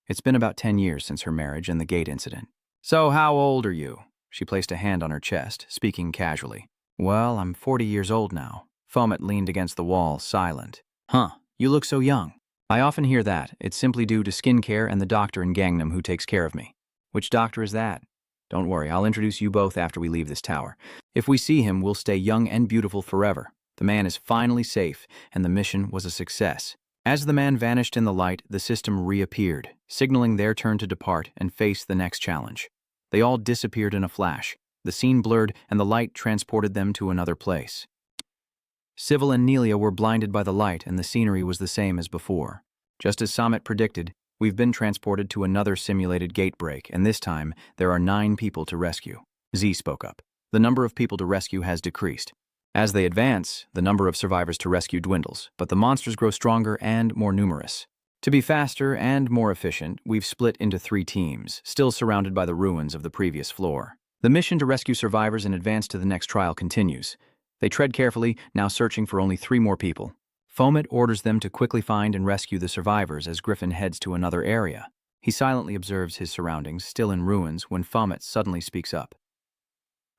It's been about 10 years since her marriage and the gate incident." "So how old are you?" She placed a hand on her chest, speaking casually. "Well, I'm 40 years old now." Fomet leaned against the wall, silent. "Huh, you look so young." "I often hear that. It's simply due to skincare and the doctor in Gangnam who takes care of me." "Which doctor is that?" "Don't worry, I'll introduce you both after we leave this tower. If we see him, we'll stay young and beautiful forever." The man is finally safe, and the mission was a success. As the man vanished in the light, the system reappeared, signaling their turn to depart and face the next challenge. They all disappeared in a flash. The scene blurred, and the light transported them to another place. Civil and Nelia were blinded by the light, and the scenery was the same as before. Just as Samet predicted, we've been transported to another simulated gate break, and this time, there are 9 people to rescue. Z spoke up. The number of people to rescue has decreased. As they advance, the number of survivors to rescue dwindles, but the monsters grow stronger and more numerous. To be faster and more efficient, we've split into 3 teams, still surrounded by the ruins of the previous floor. The mission to rescue survivors and advance to the next trial continues. They tread carefully, now searching for only 3 more people. Fomet orders them to quickly find and rescue the survivors as Griffin heads to another area. He silently observes his surroundings, still in ruins, when Fomet suddenly speaks up.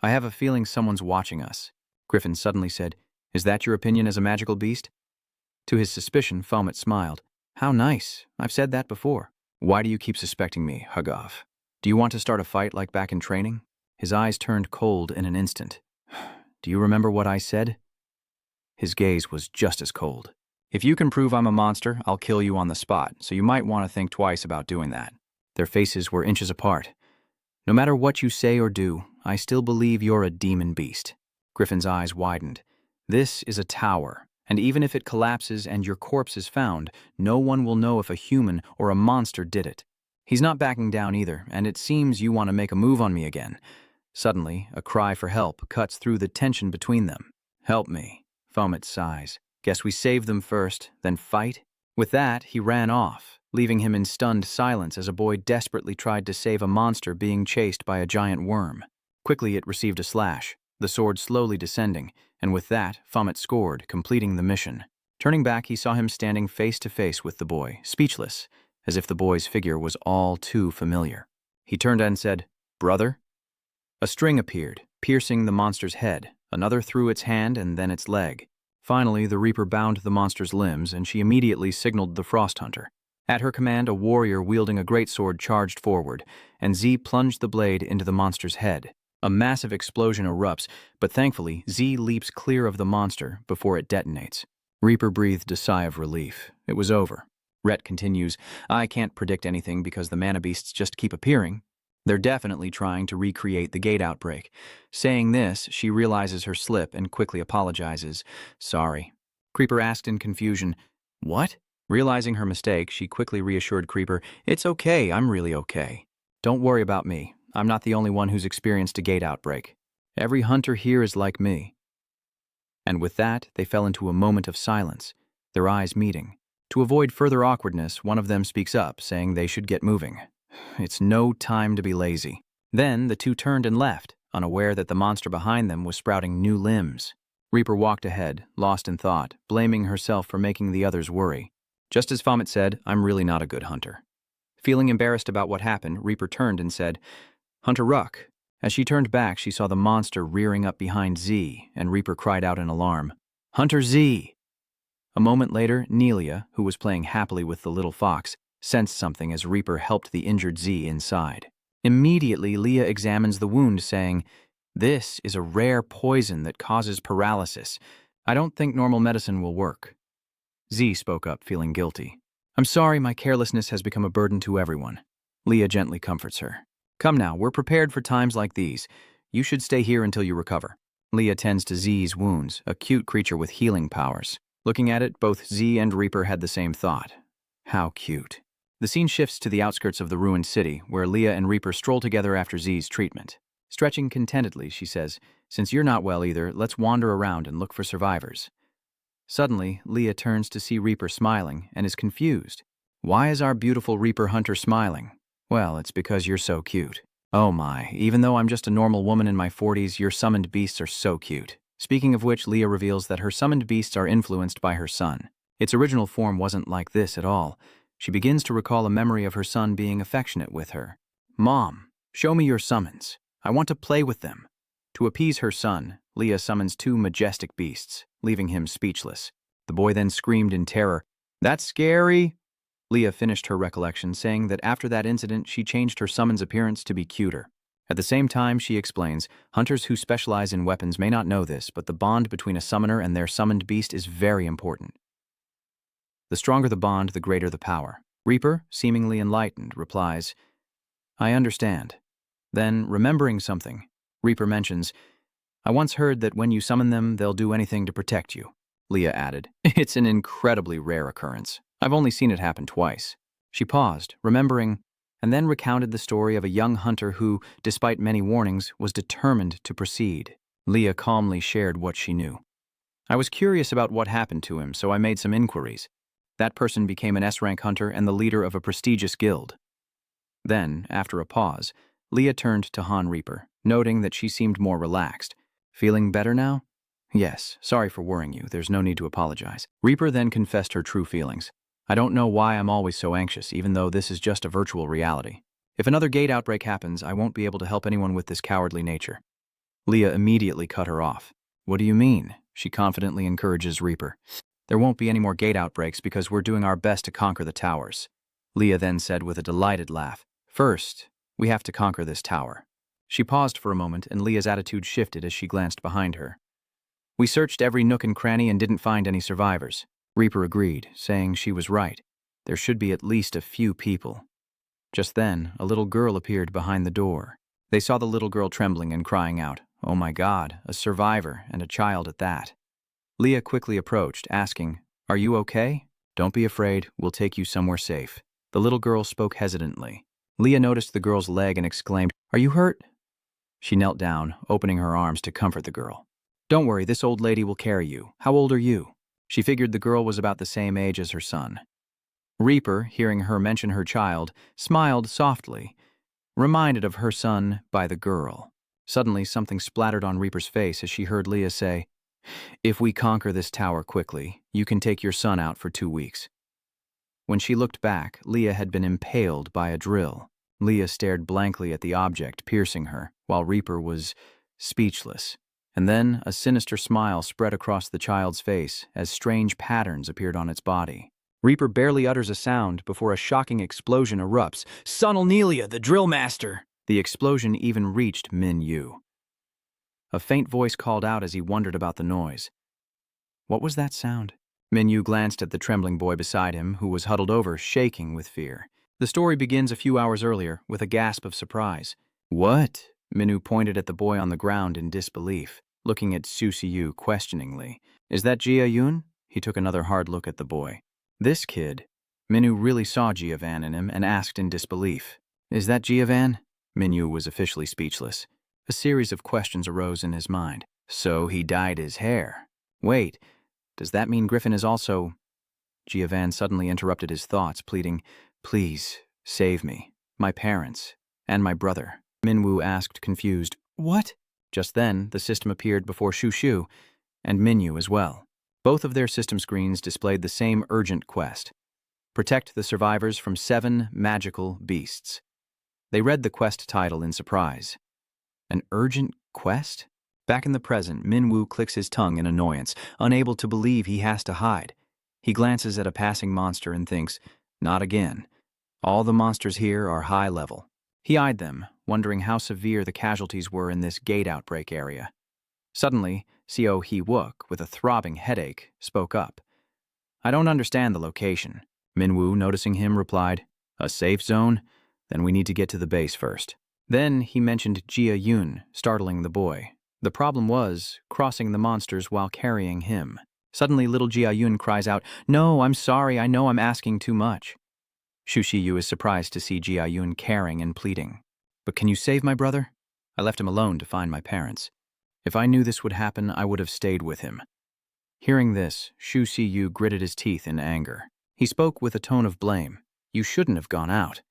"I have a feeling someone's watching us." Griffin suddenly said, "Is that your opinion as a magical beast?" To his suspicion, Fomet smiled. "How nice. I've said that before." "Why do you keep suspecting me, Hugov? Do you want to start a fight like back in training?" His eyes turned cold in an instant. "Do you remember what I said?" His gaze was just as cold. "If you can prove I'm a monster, I'll kill you on the spot, so you might want to think twice about doing that." Their faces were inches apart. "No matter what you say or do, I still believe you're a demon beast." Griffin's eyes widened. "This is a tower, and even if it collapses and your corpse is found, no one will know if a human or a monster did it." He's not backing down either, and it seems you want to make a move on me again. Suddenly, a cry for help cuts through the tension between them. "Help me," Fomet sighs. "Guess we save them first, then fight?" With that, he ran off, leaving him in stunned silence as a boy desperately tried to save a monster being chased by a giant worm. Quickly, it received a slash, the sword slowly descending, and with that, Fomet scored, completing the mission. Turning back, he saw him standing face to face with the boy, speechless, as if the boy's figure was all too familiar. He turned and said, "Brother?" A string appeared, piercing the monster's head, another through its hand and then its leg. Finally, the Reaper bound the monster's limbs, and she immediately signaled the Frost Hunter. At her command, a warrior wielding a greatsword charged forward, and Z plunged the blade into the monster's head. A massive explosion erupts, but thankfully, Z leaps clear of the monster before it detonates. Reaper breathed a sigh of relief. It was over. Rhett continues, "I can't predict anything because the mana beasts just keep appearing. They're definitely trying to recreate the gate outbreak." Saying this, she realizes her slip and quickly apologizes. "Sorry." Creeper asked in confusion, "What?" Realizing her mistake, she quickly reassured Creeper, "It's okay, I'm really okay. Don't worry about me. I'm not the only one who's experienced a gate outbreak. Every hunter here is like me." And with that, they fell into a moment of silence, their eyes meeting. To avoid further awkwardness, one of them speaks up, saying they should get moving. It's no time to be lazy. Then the two turned and left, unaware that the monster behind them was sprouting new limbs. Reaper walked ahead, lost in thought, blaming herself for making the others worry. Just as Fomet said, "I'm really not a good hunter." Feeling embarrassed about what happened, Reaper turned and said, "Hunter Ruck, As she turned back, she saw the monster rearing up behind Z, and Reaper cried out in alarm, "Hunter Z!" A moment later, Nelia, who was playing happily with the little fox, sensed something as Reaper helped the injured Z inside. Immediately, Leah examines the wound, saying, "This is a rare poison that causes paralysis. I don't think normal medicine will work." Z spoke up, feeling guilty. "I'm sorry, my carelessness has become a burden to everyone." Leah gently comforts her. "Come now, we're prepared for times like these. You should stay here until you recover." Leah tends to Z's wounds, a cute creature with healing powers. Looking at it, both Z and Reaper had the same thought. How cute. The scene shifts to the outskirts of the ruined city, where Leah and Reaper stroll together after Z's treatment. Stretching contentedly, she says, "Since you're not well either, let's wander around and look for survivors." Suddenly, Leah turns to see Reaper smiling and is confused. "Why is our beautiful Reaper Hunter smiling?" "Well, it's because you're so cute." "Oh my, even though I'm just a normal woman in my 40s, your summoned beasts are so cute." Speaking of which, Leah reveals that her summoned beasts are influenced by her son. Its original form wasn't like this at all. She begins to recall a memory of her son being affectionate with her. "Mom, show me your summons. I want to play with them." To appease her son, Leah summons two majestic beasts, leaving him speechless. The boy then screamed in terror, "That's scary!" Leah finished her recollection, saying that after that incident, she changed her summon's appearance to be cuter. At the same time, she explains, hunters who specialize in weapons may not know this, but the bond between a summoner and their summoned beast is very important. The stronger the bond, the greater the power. Reaper, seemingly enlightened, replies, "I understand." Then, remembering something, Reaper mentions, "I once heard that when you summon them, they'll do anything to protect you." Leah added, "It's an incredibly rare occurrence. I've only seen it happen twice." She paused, remembering, and then recounted the story of a young hunter who, despite many warnings, was determined to proceed. Leah calmly shared what she knew. "I was curious about what happened to him, so I made some inquiries. That person became an S-rank hunter and the leader of a prestigious guild." Then, after a pause, Leah turned to Han Reaper, noting that she seemed more relaxed. "Feeling better now?" "Yes, sorry for worrying you. There's no need to apologize." Reaper then confessed her true feelings. "I don't know why I'm always so anxious, even though this is just a virtual reality. If another gate outbreak happens, I won't be able to help anyone with this cowardly nature." Leah immediately cut her off. "What do you mean?" She confidently encourages Reaper. "There won't be any more gate outbreaks because we're doing our best to conquer the towers." Leah then said with a delighted laugh, "First, we have to conquer this tower." She paused for a moment, and Leah's attitude shifted as she glanced behind her. "We searched every nook and cranny and didn't find any survivors." Reaper agreed, saying she was right. There should be at least a few people. Just then, a little girl appeared behind the door. They saw the little girl trembling and crying out, "Oh my God, a survivor, and a child at that." Leah quickly approached, asking, "Are you okay? Don't be afraid, we'll take you somewhere safe." The little girl spoke hesitantly. Leah noticed the girl's leg and exclaimed, "Are you hurt?" She knelt down, opening her arms to comfort the girl. "Don't worry, this old lady will carry you. How old are you?" She figured the girl was about the same age as her son. Reaper, hearing her mention her child, smiled softly, reminded of her son by the girl. Suddenly, something splattered on Reaper's face as she heard Leah say, "If we conquer this tower quickly, you can take your son out for 2 weeks." When she looked back, Leah had been impaled by a drill. Leah stared blankly at the object piercing her, while Reaper was speechless. And then a sinister smile spread across the child's face as strange patterns appeared on its body. Reaper barely utters a sound before a shocking explosion erupts. "Sonal Nelia, the drill master!" The explosion even reached Min Yu. A faint voice called out as he wondered about the noise. What was that sound? Min Yu glanced at the trembling boy beside him, who was huddled over, shaking with fear. The story begins a few hours earlier, with a gasp of surprise. "What?" Minyu pointed at the boy on the ground in disbelief, looking at Su Siyu questioningly. "Is that Jia Yun?" He took another hard look at the boy. "This kid." Minyu really saw Jia Van in him and asked in disbelief, "Is that Jia Van?" Minyu was officially speechless. A series of questions arose in his mind. So he dyed his hair. Wait, does that mean Griffin is also... Jia Van suddenly interrupted his thoughts, pleading, "Please, save me, my parents, and my brother." Minwoo asked, confused, "What?" Just then, the system appeared before Shu Shu, and Minyu as well. Both of their system screens displayed the same urgent quest. Protect the survivors from 7 magical beasts. They read the quest title in surprise. An urgent quest? Back in the present, Minwoo clicks his tongue in annoyance, unable to believe he has to hide. He glances at a passing monster and thinks, not again. All the monsters here are high level. He eyed them, wondering how severe the casualties were in this gate outbreak area. Suddenly, Seo Hee-wook, with a throbbing headache, spoke up. I don't understand the location. Minwoo, noticing him, replied, a safe zone? Then we need to get to the base first. Then he mentioned Jia Yun, startling the boy. The problem was crossing the monsters while carrying him. Suddenly, little Jia Yun cries out, no, I'm sorry, I know I'm asking too much. Shu Shiyu is surprised to see Jia Yun caring and pleading. But can you save my brother? I left him alone to find my parents. If I knew this would happen, I would have stayed with him. Hearing this, Shu Shiyu gritted his teeth in anger. He spoke with a tone of blame. You shouldn't have gone out.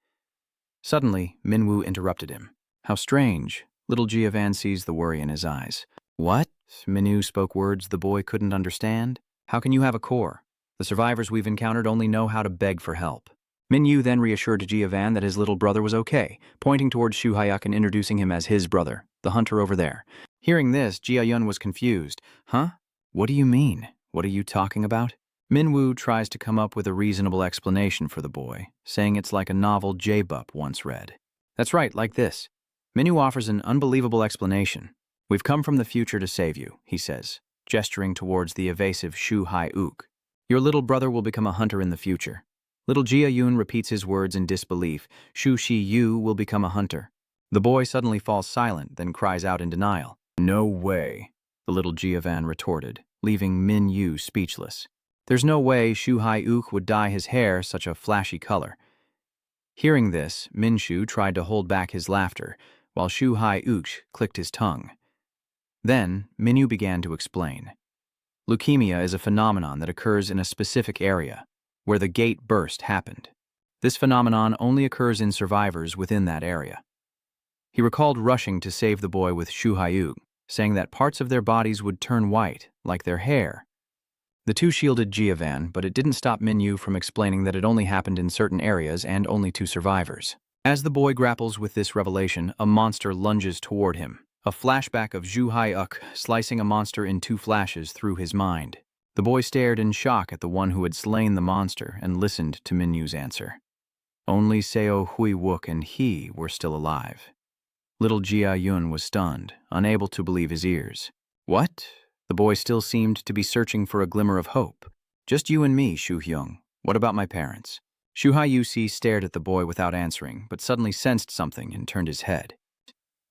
Suddenly, Minwoo interrupted him. How strange. Little Jiavan sees the worry in his eyes. What? Minwoo spoke words the boy couldn't understand. How can you have a core? The survivors we've encountered only know how to beg for help. Minwoo then reassured Jiavan that his little brother was okay, pointing towards Shu Hyuk and introducing him as his brother, the hunter over there. Hearing this, Jia Yun was confused. Huh? What do you mean? What are you talking about? Minwoo tries to come up with a reasonable explanation for the boy, saying it's like a novel J-Bup once read. That's right, like this. Minwoo offers an unbelievable explanation. We've come from the future to save you, he says, gesturing towards the evasive Shu Hyuk. Your little brother will become a hunter in the future. Little Jia Yun repeats his words in disbelief. Shu Shiyu will become a hunter. The boy suddenly falls silent, then cries out in denial. No way, the little Jiavan retorted, leaving Minwoo speechless. There's no way Shu Hyuk would dye his hair such a flashy color. Hearing this, Minshu tried to hold back his laughter, while Shu Hyuk clicked his tongue. Then, Minwoo began to explain. Leukemia is a phenomenon that occurs in a specific area, where the gate burst happened. This phenomenon only occurs in survivors within that area. He recalled rushing to save the boy with Shu Hyuk, saying that parts of their bodies would turn white, like their hair. The two shielded Jiavan, but it didn't stop Minwoo from explaining that it only happened in certain areas and only to survivors. As the boy grapples with this revelation, a monster lunges toward him. A flashback of Shu Hyuk slicing a monster in 2 flashes through his mind. The boy stared in shock at the one who had slain the monster and listened to Minwoo's answer. Only Seo Hui-wook and he were still alive. Little Jia Yun was stunned, unable to believe his ears. What? The boy still seemed to be searching for a glimmer of hope. Just you and me, Shu Hyung. What about my parents? Shu Hyuk stared at the boy without answering, but suddenly sensed something and turned his head.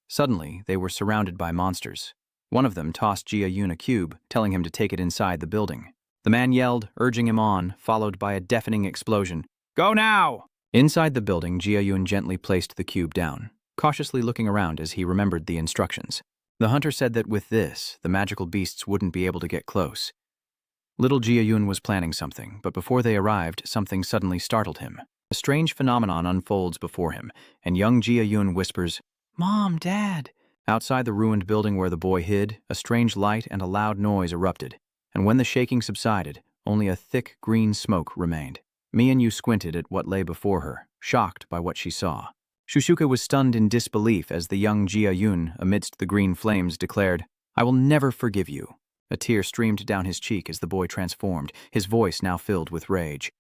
Suddenly, they were surrounded by monsters. One of them tossed Jia Yun a cube, telling him to take it inside the building. The man yelled, urging him on, followed by a deafening explosion. Go now! Inside the building, Jia Yun gently placed the cube down, cautiously looking around as he remembered the instructions. The hunter said that with this, the magical beasts wouldn't be able to get close. Little Jia Yun was planning something, but before they arrived, something suddenly startled him. A strange phenomenon unfolds before him, and young Jia Yun whispers, Mom, Dad! Outside the ruined building where the boy hid, a strange light and a loud noise erupted, and when the shaking subsided, only a thick green smoke remained. Mianyu squinted at what lay before her, shocked by what she saw. Shushuka was stunned in disbelief as the young Jia Yun, amidst the green flames, declared, I will never forgive you. A tear streamed down his cheek as the boy transformed, his voice now filled with rage.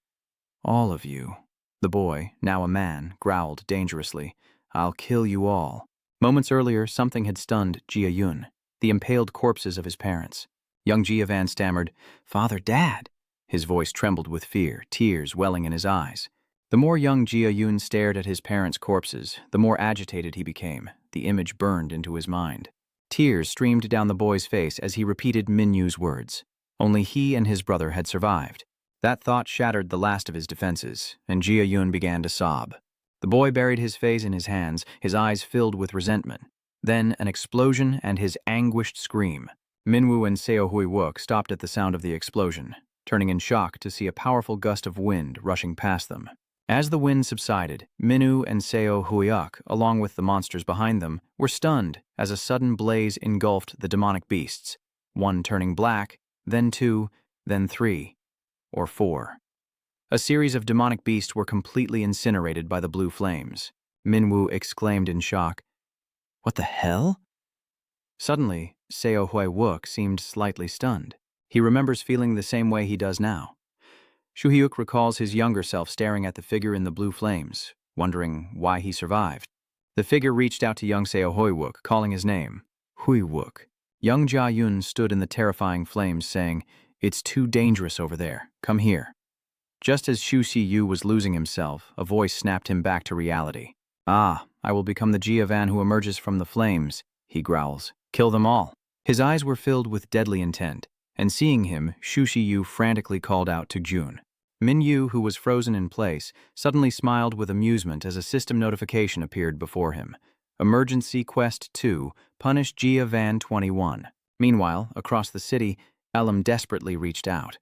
All of you. The boy, now a man, growled dangerously, I'll kill you all. Moments earlier, something had stunned Jia Yun, the impaled corpses of his parents. Young Jiavan stammered, Father, Dad. His voice trembled with fear, tears welling in his eyes. The more young Jia Yun stared at his parents' corpses, the more agitated he became. The image burned into his mind. Tears streamed down the boy's face as he repeated Minwoo's words. Only he and his brother had survived. That thought shattered the last of his defenses, and Jia Yun began to sob. The boy buried his face in his hands, his eyes filled with resentment. Then an explosion and his anguished scream. Minwoo and Seo Hui-wook stopped at the sound of the explosion, turning in shock to see a powerful gust of wind rushing past them. As the wind subsided, Minwoo and Seo Hui-wook, along with the monsters behind them, were stunned as a sudden blaze engulfed the demonic beasts, one turning black, then 2, then 3, or 4. A series of demonic beasts were completely incinerated by the blue flames. Minwoo exclaimed in shock, What the hell? Suddenly, Seo Hui Wook seemed slightly stunned. He remembers feeling the same way he does now. Shu Hyuk recalls his younger self staring at the figure in the blue flames, wondering why he survived. The figure reached out to young Seo Hui Wook, calling his name, Hui Wook. Young Ja Yun stood in the terrifying flames, saying, "It's too dangerous over there. Come here." Just as Shu Si Yu was losing himself, a voice snapped him back to reality. "Ah, I will become the Jiavan who emerges from the flames," he growls. "Kill them all." His eyes were filled with deadly intent, and seeing him, Shu Si Yu frantically called out to Jun. Min Yu, who was frozen in place, suddenly smiled with amusement as a system notification appeared before him. Emergency Quest 2, Punish Jiavan 21. Meanwhile, across the city, Elam desperately reached out.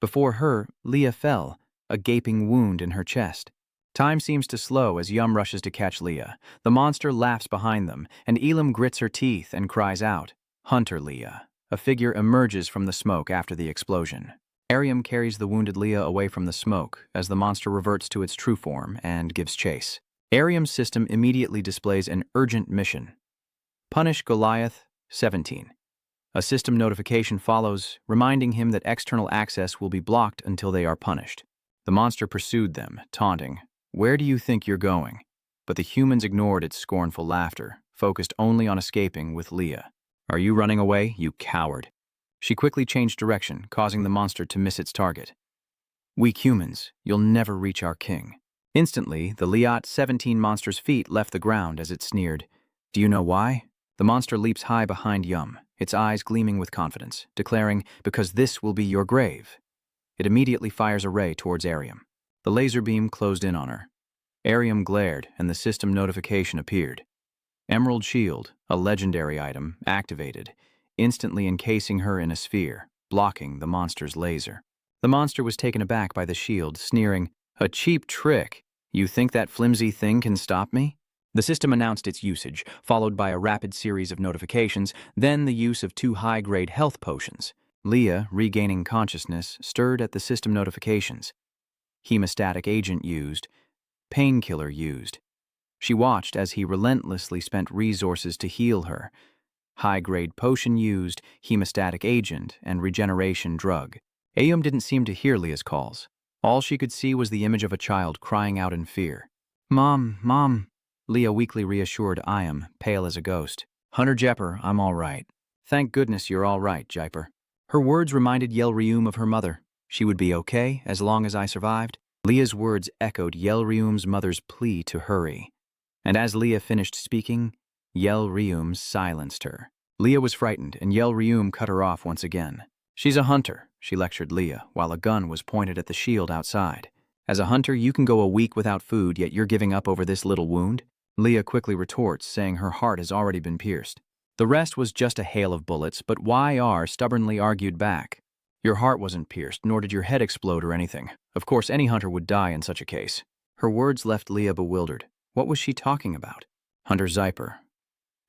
Before her, Leah fell, a gaping wound in her chest. Time seems to slow as Yum rushes to catch Leah. The monster laughs behind them, and Elam grits her teeth and cries out, "Hunter Leah." A figure emerges from the smoke after the explosion. Arium carries the wounded Leah away from the smoke as the monster reverts to its true form and gives chase. Arium's system immediately displays an urgent mission. Punish Goliath 17. A system notification follows, reminding him that external access will be blocked until they are punished. The monster pursued them, taunting, "Where do you think you're going?" But the humans ignored its scornful laughter, focused only on escaping with Leah. "Are you running away, you coward?" She quickly changed direction, causing the monster to miss its target. "Weak humans, you'll never reach our king." Instantly, the Liat 17 monster's feet left the ground as it sneered. "Do you know why?" The monster leaps high behind Yum, its eyes gleaming with confidence, declaring, "Because this will be your grave." It immediately fires a ray towards Arium. The laser beam closed in on her. Arium glared, and the system notification appeared. Emerald Shield, a legendary item, activated, instantly encasing her in a sphere, blocking the monster's laser. The monster was taken aback by the shield, sneering, "A cheap trick. You think that flimsy thing can stop me?" The system announced its usage, followed by a rapid series of notifications, then the use of 2 high-grade health potions. Leah, regaining consciousness, stirred at the system notifications. Hemostatic agent used. Painkiller used. She watched as he relentlessly spent resources to heal her. High-grade potion used, hemostatic agent, and regeneration drug. Ayum didn't seem to hear Leah's calls. All she could see was the image of a child crying out in fear. "Mom, Mom," Leah weakly reassured Ayum, pale as a ghost. "Hunter Jepper, I'm all right." "Thank goodness you're all right, Jaiper." Her words reminded Yelryum of her mother. She would be okay as long as I survived. Leah's words echoed Yelryum's mother's plea to hurry. And as Leah finished speaking, Yelryum silenced her. Leah was frightened, and Yelryum cut her off once again. "She's a hunter," she lectured Leah, while a gun was pointed at the shield outside. "As a hunter, you can go a week without food, yet you're giving up over this little wound?" Leah quickly retorts, saying her heart has already been pierced. The rest was just a hail of bullets, but YR stubbornly argued back. "Your heart wasn't pierced, nor did your head explode or anything. Of course, any hunter would die in such a case." Her words left Leah bewildered. What was she talking about? Hunter Zyper.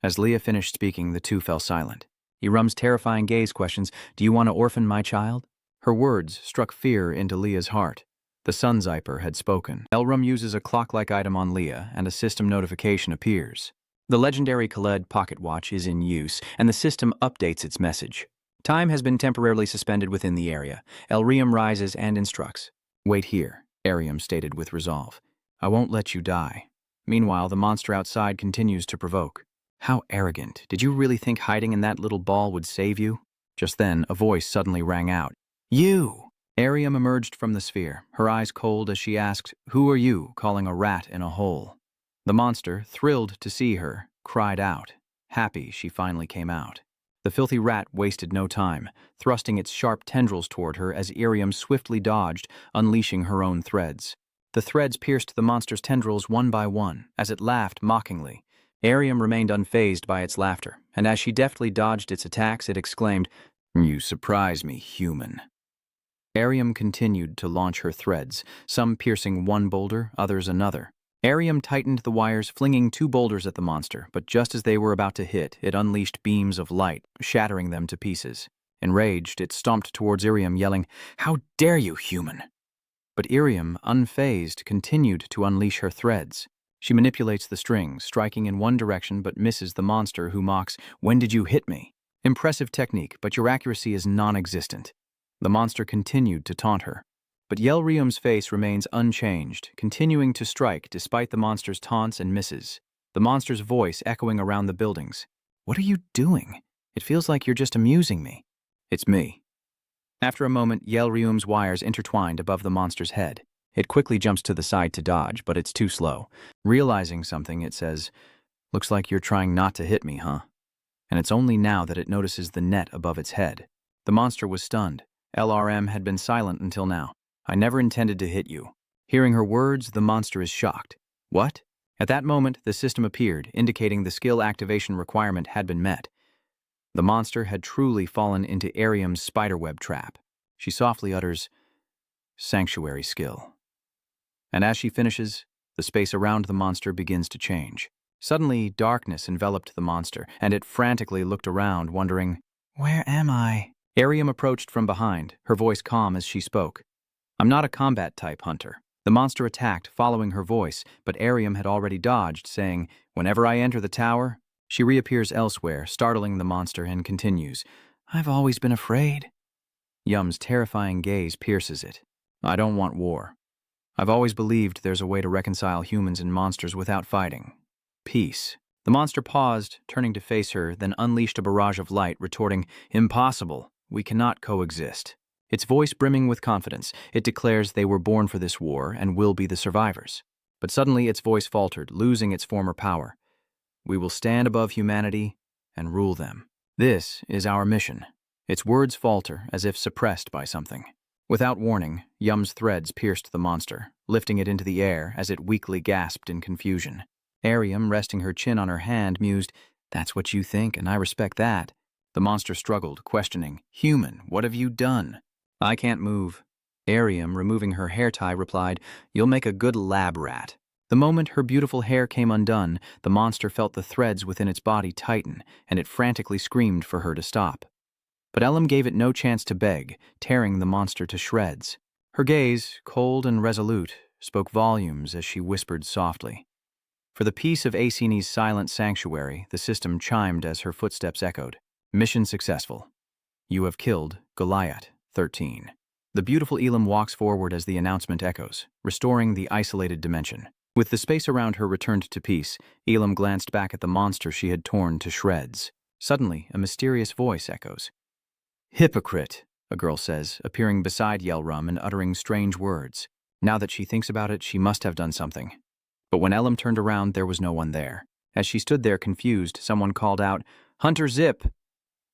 As Leah finished speaking, the two fell silent. Yerum's terrifying gaze questions, "Do you want to orphan my child?" Her words struck fear into Leah's heart. The Sun Zyper had spoken. Elrum uses a clock-like item on Leah, and a system notification appears. The legendary Khaled pocket watch is in use, and the system updates its message. Time has been temporarily suspended within the area. Elrium rises and instructs. "Wait here," Arium stated with resolve. "I won't let you die." Meanwhile, the monster outside continues to provoke. "How arrogant. Did you really think hiding in that little ball would save you?" Just then, a voice suddenly rang out. "You!" Arium emerged from the sphere, her eyes cold as she asked, "Who are you?" calling a rat in a hole. The monster, thrilled to see her, cried out. Happy she finally came out. The filthy rat wasted no time, thrusting its sharp tendrils toward her as Arium swiftly dodged, unleashing her own threads. The threads pierced the monster's tendrils one by one, as it laughed mockingly. Arium remained unfazed by its laughter, and as she deftly dodged its attacks, it exclaimed, "You surprise me, human." Arium continued to launch her threads, some piercing one boulder, others another. Arium tightened the wires, flinging 2 boulders at the monster, but just as they were about to hit, it unleashed beams of light, shattering them to pieces. Enraged, it stomped towards Arium, yelling, "How dare you, human!" But Arium, unfazed, continued to unleash her threads. She manipulates the strings, striking in one direction but misses the monster, who mocks, "When did you hit me?" Impressive technique, but your accuracy is non-existent. The monster continued to taunt her. But Yelryum's face remains unchanged, continuing to strike despite the monster's taunts and misses. The monster's voice echoing around the buildings. "What are you doing? It feels like you're just amusing me." "It's me." After a moment, Yelryum's wires intertwined above the monster's head. It quickly jumps to the side to dodge, but it's too slow. Realizing something, it says, "Looks like you're trying not to hit me, huh?" And it's only now that it notices the net above its head. The monster was stunned. LRM had been silent until now. "I never intended to hit you." Hearing her words, the monster is shocked. "What?" At that moment, the system appeared, indicating the skill activation requirement had been met. The monster had truly fallen into Arium's spiderweb trap. She softly utters, "Sanctuary skill." And as she finishes, the space around the monster begins to change. Suddenly, darkness enveloped the monster, and it frantically looked around, wondering, "Where am I?" Arium approached from behind, her voice calm as she spoke. "I'm not a combat-type hunter." The monster attacked, following her voice, but Arium had already dodged, saying, "Whenever I enter the tower..." She reappears elsewhere, startling the monster, and continues, "I've always been afraid." Yum's terrifying gaze pierces it. "I don't want war. I've always believed there's a way to reconcile humans and monsters without fighting. Peace." The monster paused, turning to face her, then unleashed a barrage of light, retorting, "Impossible. We cannot coexist." Its voice brimming with confidence, it declares they were born for this war and will be the survivors. But suddenly its voice faltered, losing its former power. "We will stand above humanity and rule them. This is our mission." Its words falter, as if suppressed by something. Without warning, Yum's threads pierced the monster, lifting it into the air as it weakly gasped in confusion. Arium, resting her chin on her hand, mused, "That's what you think, and I respect that." The monster struggled, questioning, "Human, what have you done?" "I can't move." Arium, removing her hair tie, replied, "You'll make a good lab rat." The moment her beautiful hair came undone, the monster felt the threads within its body tighten, and it frantically screamed for her to stop. But Elam gave it no chance to beg, tearing the monster to shreds. Her gaze, cold and resolute, spoke volumes as she whispered softly. For the peace of Acini's silent sanctuary, the system chimed as her footsteps echoed. "Mission successful. You have killed Goliath, 13. The beautiful Elam walks forward as the announcement echoes, restoring the isolated dimension. With the space around her returned to peace, Elam glanced back at the monster she had torn to shreds. Suddenly, a mysterious voice echoes. "Hypocrite," a girl says, appearing beside Yelrum and uttering strange words. Now that she thinks about it, she must have done something. But when Elam turned around, there was no one there. As she stood there confused, someone called out, "Hunter Zip!"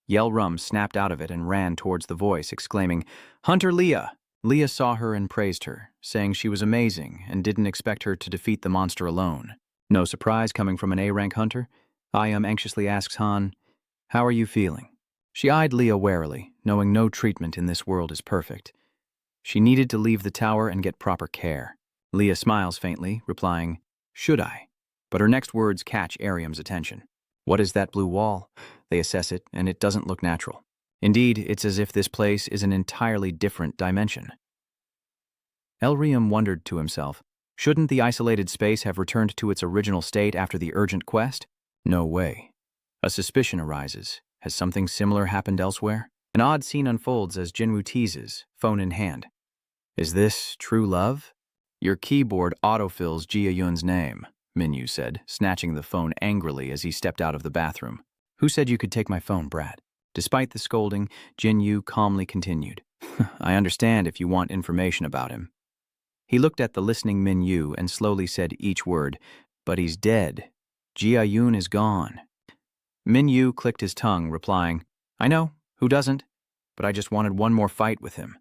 Yelrum snapped out of it and ran towards the voice, exclaiming, "Hunter Leah!" Leah saw her and praised her, saying she was amazing and didn't expect her to defeat the monster alone. No surprise coming from an A-rank hunter. Ayum anxiously asks Han, "How are you feeling?" She eyed Leah warily, knowing no treatment in this world is perfect. She needed to leave the tower and get proper care. Leah smiles faintly, replying, "Should I?" But her next words catch Arium's attention. "What is that blue wall?" They assess it, and it doesn't look natural. Indeed, it's as if this place is an entirely different dimension. Elrium wondered to himself, shouldn't the isolated space have returned to its original state after the urgent quest? No way. A suspicion arises. Has something similar happened elsewhere? An odd scene unfolds as Jinwoo teases, phone in hand. "Is this true love?" "Your keyboard autofills Jia Yun's name," Minyu said, snatching the phone angrily as he stepped out of the bathroom. "Who said you could take my phone, Brad?" Despite the scolding, Jinyu calmly continued. "I understand if you want information about him." He looked at the listening Minyu and slowly said each word, "But he's dead. Jia Yun is gone." Minyu clicked his tongue, replying, "I know, who doesn't? But I just wanted one more fight with him."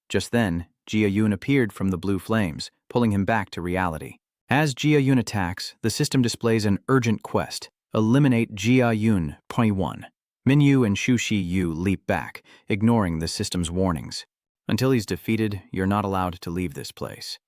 Just then, Jia Yun appeared from the blue flames, pulling him back to reality. As Jia Yun attacks, the system displays an urgent quest. Eliminate Jia Yun, 21. Minyu and Shu Shi Yu leap back, ignoring the system's warnings. "Until he's defeated, you're not allowed to leave this place."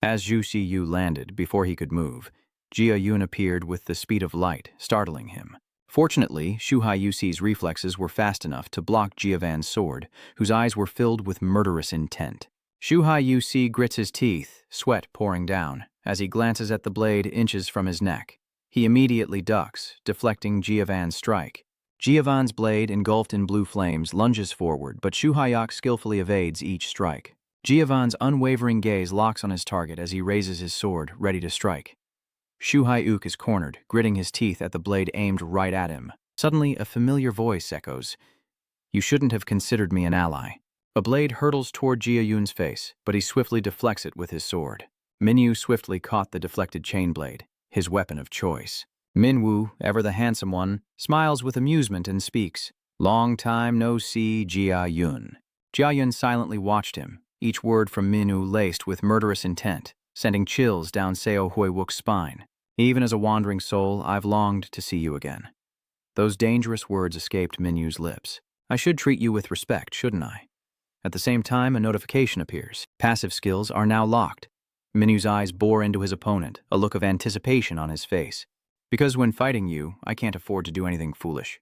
As Shu Shi Yu landed, before he could move, Jia Yun appeared with the speed of light, startling him. Fortunately, Shu Hai Yusi's reflexes were fast enough to block Jia Van's sword, whose eyes were filled with murderous intent. Shu Hai Yusi grits his teeth, sweat pouring down. as he glances at the blade inches from his neck. He immediately ducks, deflecting Giovan's strike. Giovan's blade, engulfed in blue flames, lunges forward, but Shu Hyuk skillfully evades each strike. Giovan's unwavering gaze locks on his target as he raises his sword, ready to strike. Shu Hyuk is cornered, gritting his teeth at the blade aimed right at him. Suddenly, a familiar voice echoes, "You shouldn't have considered me an ally." A blade hurtles toward Jia-Yun's face, but he swiftly deflects it with his sword. Minyu swiftly caught the deflected chain blade, his weapon of choice. Minwoo, ever the handsome one, smiles with amusement and speaks, "Long time no see, Jia-Yun." Jia-Yun silently watched him, each word from Minwoo laced with murderous intent, sending chills down Seo Hui-wook's spine. "Even as a wandering soul, I've longed to see you again." Those dangerous words escaped Minyu's lips. "I should treat you with respect, shouldn't I?" At the same time, a notification appears. Passive skills are now locked. Minyu's eyes bore into his opponent, a look of anticipation on his face. "Because when fighting you, I can't afford to do anything foolish."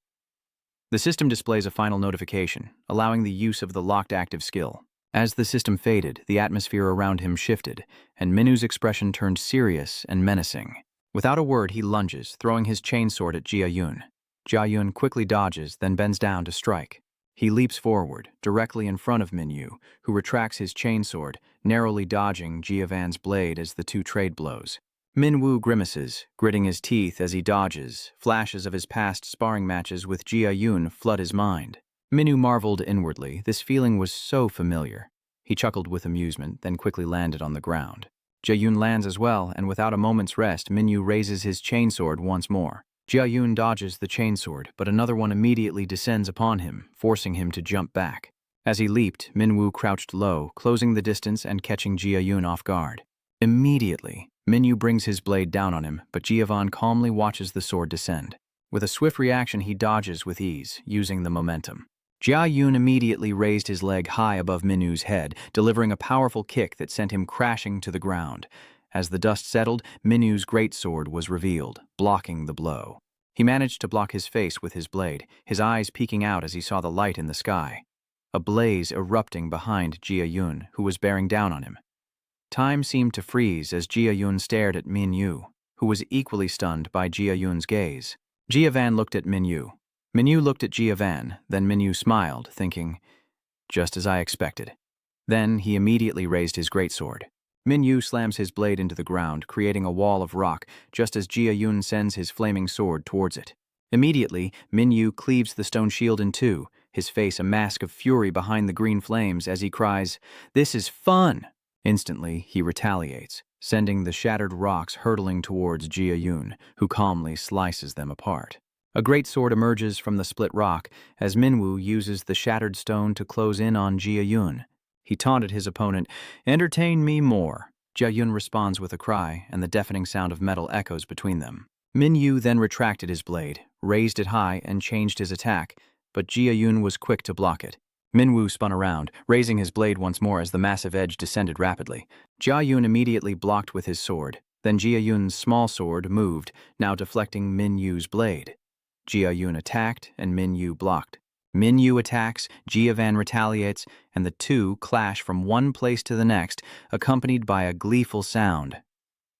The system displays a final notification, allowing the use of the locked active skill. As the system faded, the atmosphere around him shifted, and Minyu's expression turned serious and menacing. Without a word, he lunges, throwing his chainsword at Jia-Yun. Jia-Yun quickly dodges, then bends down to strike. He leaps forward, directly in front of Minyu, who retracts his chainsword, narrowly dodging Giovan's blade as the two trade blows. Minwoo grimaces, gritting his teeth as he dodges. Flashes of his past sparring matches with Jia-Yun flood his mind. Minyu marveled inwardly. This feeling was so familiar. He chuckled with amusement, then quickly landed on the ground. Jia-Yun lands as well, and without a moment's rest, Minyu raises his chainsword once more. Jia-Yun dodges the chainsword, but another one immediately descends upon him, forcing him to jump back. As he leaped, Minwoo crouched low, closing the distance and catching Jia-Yun off guard. Immediately, Minyu brings his blade down on him, but Giovann calmly watches the sword descend. With a swift reaction, he dodges with ease, using the momentum. Jia-Yun immediately raised his leg high above Minyu's head, delivering a powerful kick that sent him crashing to the ground. As the dust settled, Minyu's greatsword was revealed, blocking the blow. He managed to block his face with his blade, his eyes peeking out as he saw the light in the sky. A blaze erupting behind Jia-Yun, who was bearing down on him. Time seemed to freeze as Jia-Yun stared at Minyu, who was equally stunned by Jia-Yun's gaze. Giovann looked at Minyu. Minyu looked at Giovann, then Minyu smiled, thinking, "Just as I expected." Then he immediately raised his greatsword. Minyu slams his blade into the ground, creating a wall of rock, just as Jia-Yun sends his flaming sword towards it. Immediately, Minyu cleaves the stone shield in two, his face a mask of fury behind the green flames as he cries, "This is fun!" Instantly, he retaliates, sending the shattered rocks hurtling towards Jia-Yun, who calmly slices them apart. A great sword emerges from the split rock as Minwoo uses the shattered stone to close in on Jia-Yun. He taunted his opponent, "Entertain me more." Jia-Yun responds with a cry, and the deafening sound of metal echoes between them. Minyu then retracted his blade, raised it high, and changed his attack, but Jia-Yun was quick to block it. Minwoo spun around, raising his blade once more as the massive edge descended rapidly. Jia-Yun immediately blocked with his sword. Then Jia-Yun's small sword moved, now deflecting Minyu's blade. Jia-Yun attacked, and Minyu blocked. Minyu attacks, Giovann retaliates, and the two clash from one place to the next, accompanied by a gleeful sound.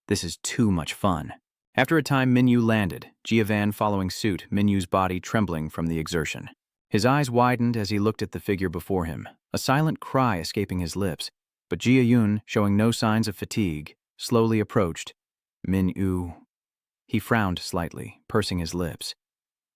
This is too much fun. After a time, Minyu landed, Giovann following suit, Minyu's body trembling from the exertion. His eyes widened as he looked at the figure before him, a silent cry escaping his lips, but Jia-Yun, showing no signs of fatigue, slowly approached. "Minyu." He frowned slightly, pursing his lips.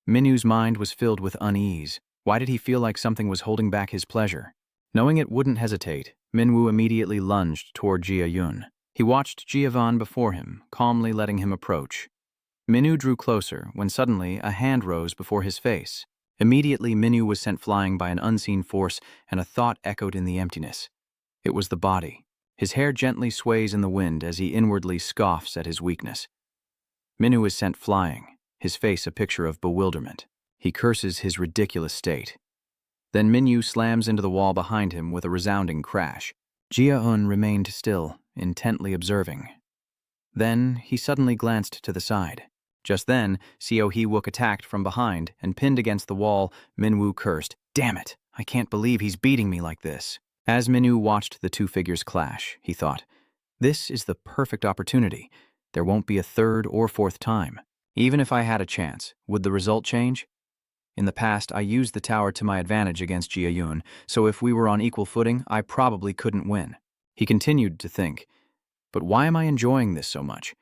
Minyu's mind was filled with unease. Why did he feel like something was holding back his pleasure? Knowing it wouldn't hesitate, Minwoo immediately lunged toward Jia-Yun. He watched Giovann before him, calmly letting him approach. Minyu drew closer when suddenly a hand rose before his face. Immediately, Minyu was sent flying by an unseen force, and a thought echoed in the emptiness. It was the body. His hair gently sways in the wind as he inwardly scoffs at his weakness. Minyu is sent flying, his face a picture of bewilderment. He curses his ridiculous state. Then Minyu slams into the wall behind him with a resounding crash. Jia-Yun remained still, intently observing. Then he suddenly glanced to the side. Just then, Seo Hee-wook attacked from behind, and pinned against the wall, Minwoo cursed, "Damn it, I can't believe he's beating me like this." As Minyu watched the two figures clash, he thought, This is the perfect opportunity. There won't be a third or fourth time. Even if I had a chance, would the result change? In the past, I used the tower to my advantage against Jia, so if we were on equal footing, I probably couldn't win. He continued to think, but why am I enjoying this so much?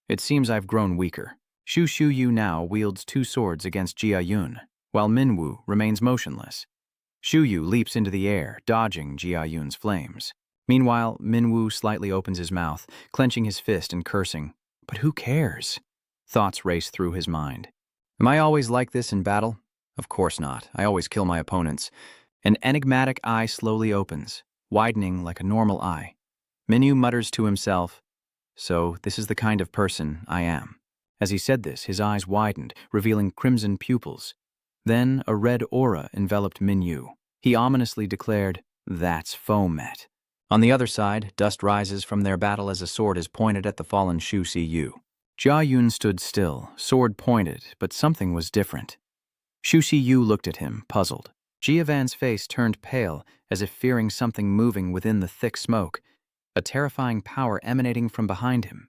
It seems I've grown weaker. Shu Yu now wields 2 swords against Jia, while Minwu remains motionless. Shu Yu leaps into the air, dodging Jia flames. Meanwhile, Minwu slightly opens his mouth, clenching his fist and cursing. But who cares? Thoughts race through his mind. Am I always like this in battle? Of course not. I always kill my opponents. An enigmatic eye slowly opens, widening like a normal eye. Minwu mutters to himself, so this is the kind of person I am. As he said this, his eyes widened, revealing crimson pupils. Then a red aura enveloped Minwu. He ominously declared, "That's Fomet." On the other side, dust rises from their battle as a sword is pointed at the fallen Shu Yu. Jia stood still, sword pointed, but something was different. Shu Yu looked at him, puzzled. Jiavan's face turned pale, as if fearing something moving within the thick smoke, a terrifying power emanating from behind him.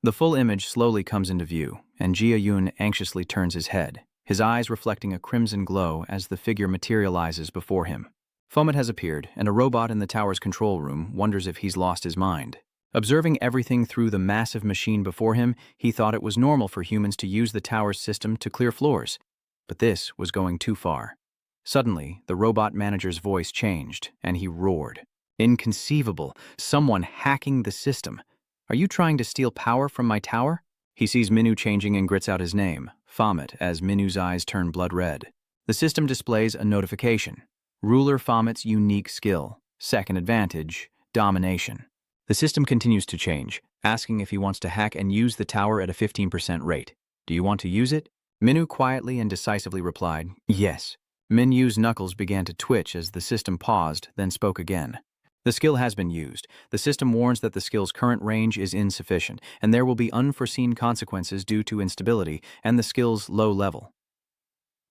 The full image slowly comes into view, and Jia anxiously turns his head, his eyes reflecting a crimson glow as the figure materializes before him. Fomet has appeared, and a robot in the tower's control room wonders if he's lost his mind. Observing everything through the massive machine before him, he thought it was normal for humans to use the tower's system to clear floors. But this was going too far. Suddenly, the robot manager's voice changed, and he roared. Inconceivable! Someone hacking the system! Are you trying to steal power from my tower? He sees Minwu changing and grits out his name, Fomet, as Minwu's eyes turn blood red. The system displays a notification. Ruler Fomet's unique skill. Second advantage, domination. The system continues to change, asking if he wants to hack and use the tower at a 15% rate. Do you want to use it? Minwu quietly and decisively replied, yes. Minwu's knuckles began to twitch as the system paused, then spoke again. The skill has been used. The system warns that the skill's current range is insufficient, and there will be unforeseen consequences due to instability and the skill's low level.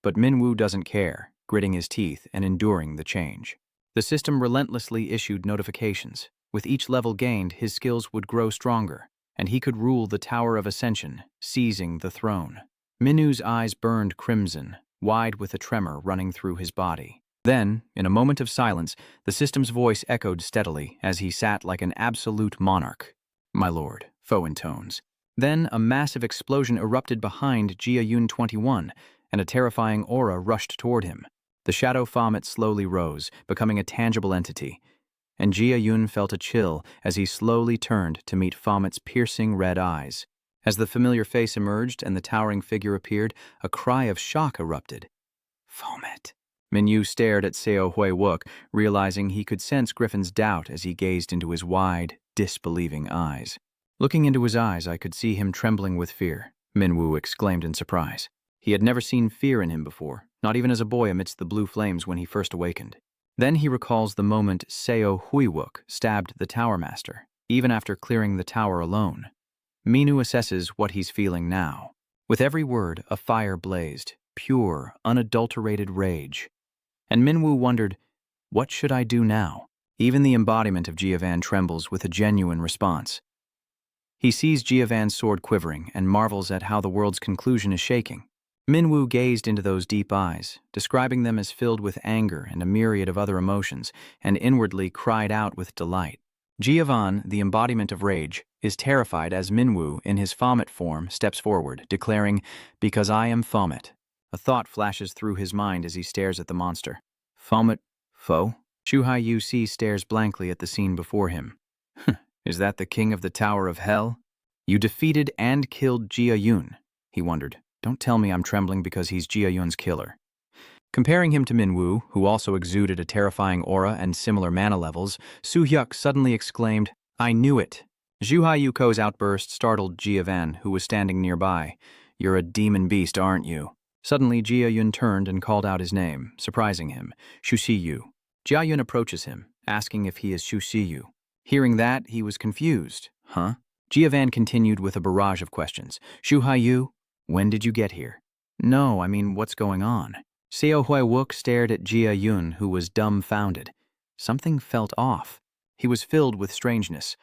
But Minwu doesn't care, gritting his teeth and enduring the change. The system relentlessly issued notifications. With each level gained, his skills would grow stronger, and he could rule the Tower of Ascension, seizing the throne. Minwu's eyes burned crimson, wide with a tremor running through his body. Then, in a moment of silence, the system's voice echoed steadily as he sat like an absolute monarch. My lord, Foe intones. Then a massive explosion erupted behind Jia 21, and a terrifying aura rushed toward him. The shadow Fomet slowly rose, becoming a tangible entity, and Jia felt a chill as he slowly turned to meet Fomet's piercing red eyes. As the familiar face emerged and the towering figure appeared, a cry of shock erupted. Fomet. Minwu stared at Seo Hui-wook, realizing he could sense Griffin's doubt as he gazed into his wide, disbelieving eyes. Looking into his eyes, I could see him trembling with fear, Minwu exclaimed in surprise. He had never seen fear in him before, not even as a boy amidst the blue flames when he first awakened. Then he recalls the moment Seo Hui-wook stabbed the Tower Master, even after clearing the tower alone. Minwu assesses what he's feeling now. With every word, a fire blazed, pure, unadulterated rage. And Minwu wondered, what should I do now? Even the embodiment of Jiavan trembles with a genuine response. He sees Jiavan's sword quivering and marvels at how the world's conclusion is shaking. Minwu gazed into those deep eyes, describing them as filled with anger and a myriad of other emotions, and inwardly cried out with delight. Jiavan, the embodiment of rage, is terrified as Minwu, in his Fomet form, steps forward, declaring, because I am Fomet. A thought flashes through his mind as he stares at the monster. Fomet, foe? Shu Yu stares blankly at the scene before him. Is that the king of the Tower of Hell? You defeated and killed Jia, he wondered. Don't tell me I'm trembling because he's Jia killer. Comparing him to Minwu, who also exuded a terrifying aura and similar mana levels, Su Hyuk suddenly exclaimed, I knew it. Zhu Yuko's outburst startled Jiavan, who was standing nearby. You're a demon beast, aren't you? Suddenly, Jia turned and called out his name, surprising him, Shu Yu. Jia approaches him, asking if he is Shu Yu. Hearing that, he was confused. Huh? Jiavan continued with a barrage of questions. Shu Yu, when did you get here? No, I mean, what's going on? Seo Hui-wook stared at Jia, who was dumbfounded. Something felt off. He was filled with strangeness.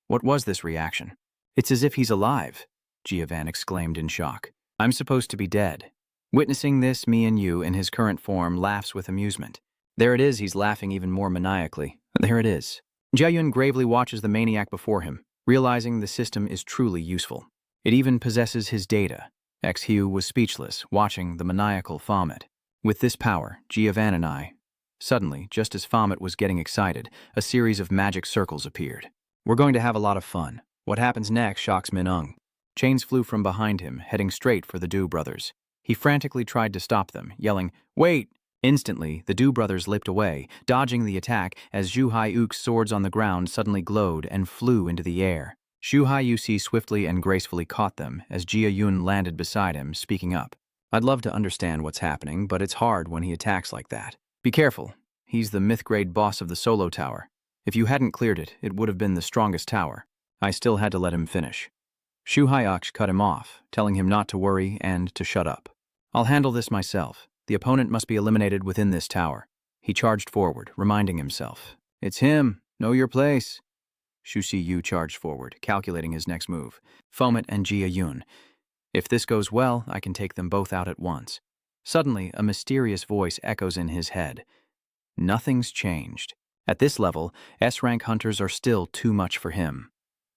What was this reaction? It's as if he's alive, Jiavan exclaimed in shock. I'm supposed to be dead. Witnessing this, Yu, in his current form, laughs with amusement. There it is, he's laughing even more maniacally. There it is. Jiayun gravely watches the maniac before him, realizing the system is truly useful. It even possesses his data. X-Hugh was speechless, watching the maniacal Fomet. With this power, Jiavan and I... Suddenly, just as Fomet was getting excited, a series of magic circles appeared. We're going to have a lot of fun. What happens next shocks Min-ung. Chains flew from behind him, heading straight for the Du brothers. He frantically tried to stop them, yelling, "Wait!" Instantly, the Du brothers leaped away, dodging the attack as Zhu Hai-uk's swords on the ground suddenly glowed and flew into the air. Zhu Hai-uk swiftly and gracefully caught them as Jia Yun landed beside him, speaking up. I'd love to understand what's happening, but it's hard when he attacks like that. Be careful. He's the myth-grade boss of the Solo Tower. If you hadn't cleared it, it would have been the strongest tower. I still had to let him finish. Zhu Hai-uk cut him off, telling him not to worry and to shut up. I'll handle this myself. The opponent must be eliminated within this tower. He charged forward, reminding himself. It's him. Know your place. Xu Xiyu charged forward, calculating his next move. Fomet and Jia Yun. If this goes well, I can take them both out at once. Suddenly, a mysterious voice echoes in his head. Nothing's changed. At this level, S-rank hunters are still too much for him.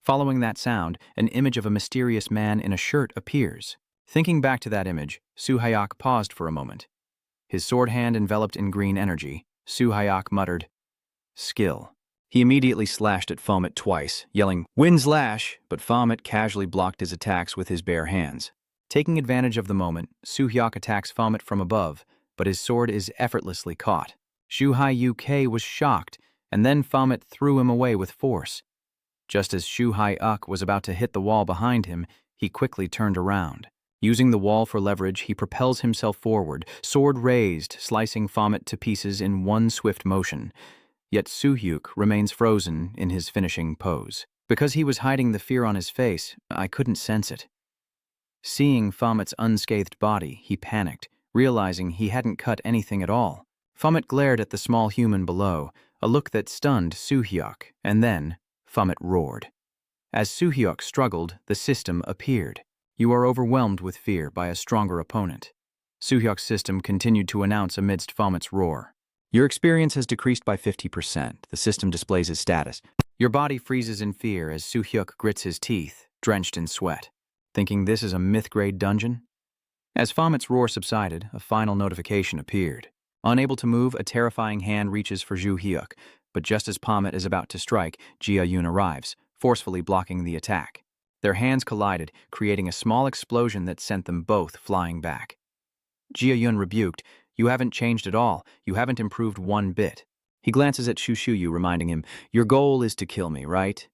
Following that sound, an image of a mysterious man in a shirt appears. Thinking back to that image, Zhu Hai-uk paused for a moment. His sword hand enveloped in green energy, Zhu Hai-uk muttered, "Skill." He immediately slashed at Fomet twice, yelling, "Wind's lash!" But Fomet casually blocked his attacks with his bare hands. Taking advantage of the moment, Zhu Hai-uk attacks Fomet from above, but his sword is effortlessly caught. Zhu Hai-uk was shocked, and then Fomet threw him away with force. Just as Zhu Hai-uk was about to hit the wall behind him, he quickly turned around. Using the wall for leverage, he propels himself forward, sword raised, slicing Fomet to pieces in one swift motion. Yet Suhyuk remains frozen in his finishing pose. Because he was hiding the fear on his face, I couldn't sense it. Seeing Fomet's unscathed body, he panicked, realizing he hadn't cut anything at all. Fomet glared at the small human below, a look that stunned Suhyuk, and then Fomet roared. As Suhyuk struggled, the system appeared. You are overwhelmed with fear by a stronger opponent. Suhyuk's system continued to announce amidst Fomet's roar. Your experience has decreased by 50%. The system displays his status. Your body freezes in fear as Suhyuk grits his teeth, drenched in sweat. Thinking this is a myth-grade dungeon? As Fomet's roar subsided, a final notification appeared. Unable to move, a terrifying hand reaches for Zhu Hai-uk, but just as Fomet is about to strike, Jia Yun arrives, forcefully blocking the attack. Their hands collided, creating a small explosion that sent them both flying back. Jia Yun rebuked, "You haven't changed at all. You haven't improved one bit." He glances at Xu Xiyu, reminding him, "Your goal is to kill me, right?"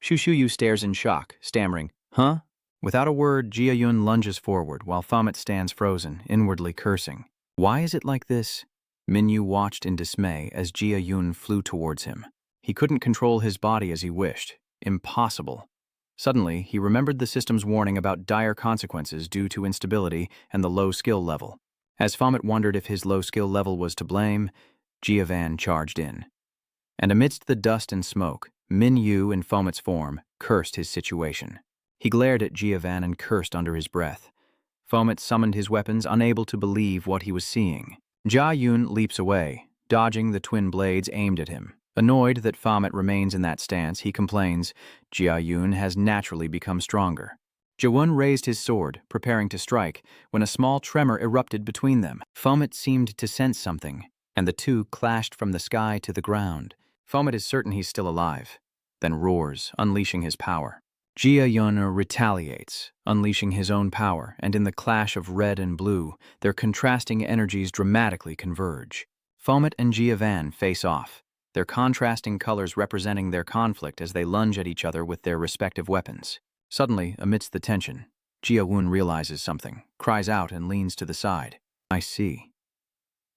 Xu Xiyu stares in shock, stammering, "Huh?" Without a word, Jia Yun lunges forward, while Fomet stands frozen, inwardly cursing. Why is it like this? Minyu watched in dismay as Jia Yun flew towards him. He couldn't control his body as he wished. Impossible. Suddenly, he remembered the system's warning about dire consequences due to instability and the low skill level. As Fomet wondered if his low skill level was to blame, Jiavan charged in. And amidst the dust and smoke, Min Yu, in Fomet's form, cursed his situation. He glared at Jiavan and cursed under his breath. Fomet summoned his weapons, unable to believe what he was seeing. Jia Yun leaps away, dodging the twin blades aimed at him. Annoyed that Fomet remains in that stance, he complains, Jia Yun has naturally become stronger. Jiwon raised his sword, preparing to strike, when a small tremor erupted between them. Fomet seemed to sense something, and the two clashed from the sky to the ground. Fomet is certain he's still alive, then roars, unleashing his power. Jia Yun retaliates, unleashing his own power, and in the clash of red and blue, their contrasting energies dramatically converge. Fomet and Jiavan face off, their contrasting colors representing their conflict as they lunge at each other with their respective weapons. Suddenly, amidst the tension, Jia Wun realizes something, cries out and leans to the side. I see.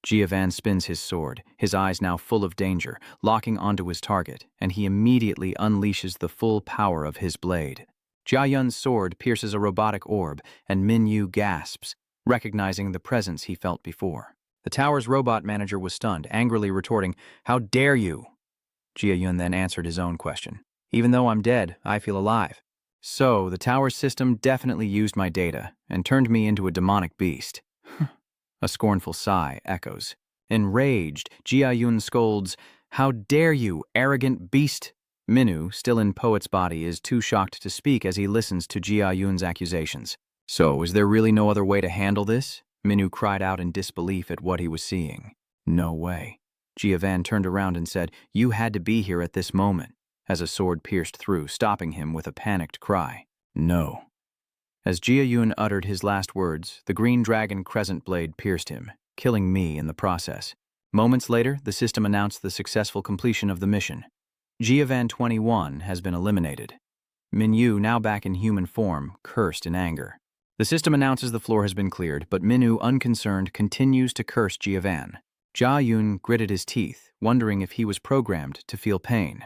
Jiavan spins his sword, his eyes now full of danger, locking onto his target, and he immediately unleashes the full power of his blade. Jia Yun's sword pierces a robotic orb, and Min Yu gasps, recognizing the presence he felt before. The tower's robot manager was stunned, angrily retorting, How dare you? Jia Yun then answered his own question. Even though I'm dead, I feel alive. So, the tower system definitely used my data and turned me into a demonic beast. A scornful sigh echoes. Enraged, Jia-yun scolds, "How dare you, arrogant beast!" Minwoo, still in Poet's body, is too shocked to speak as he listens to Jia-yun's accusations. "So, is there really no other way to handle this?" Minwoo cried out in disbelief at what he was seeing. "No way." Jia-van turned around and said, "You had to be here at this moment," as a sword pierced through, stopping him with a panicked cry. "No." As Jia-yun uttered his last words, the green dragon crescent blade pierced him, killing me in the process. Moments later, the system announced the successful completion of the mission. Jia-van 21 has been eliminated. Minwoo, now back in human form, cursed in anger. The system announces the floor has been cleared, but Minwoo, unconcerned, continues to curse Jia-van. Jia-yun gritted his teeth, wondering if he was programmed to feel pain.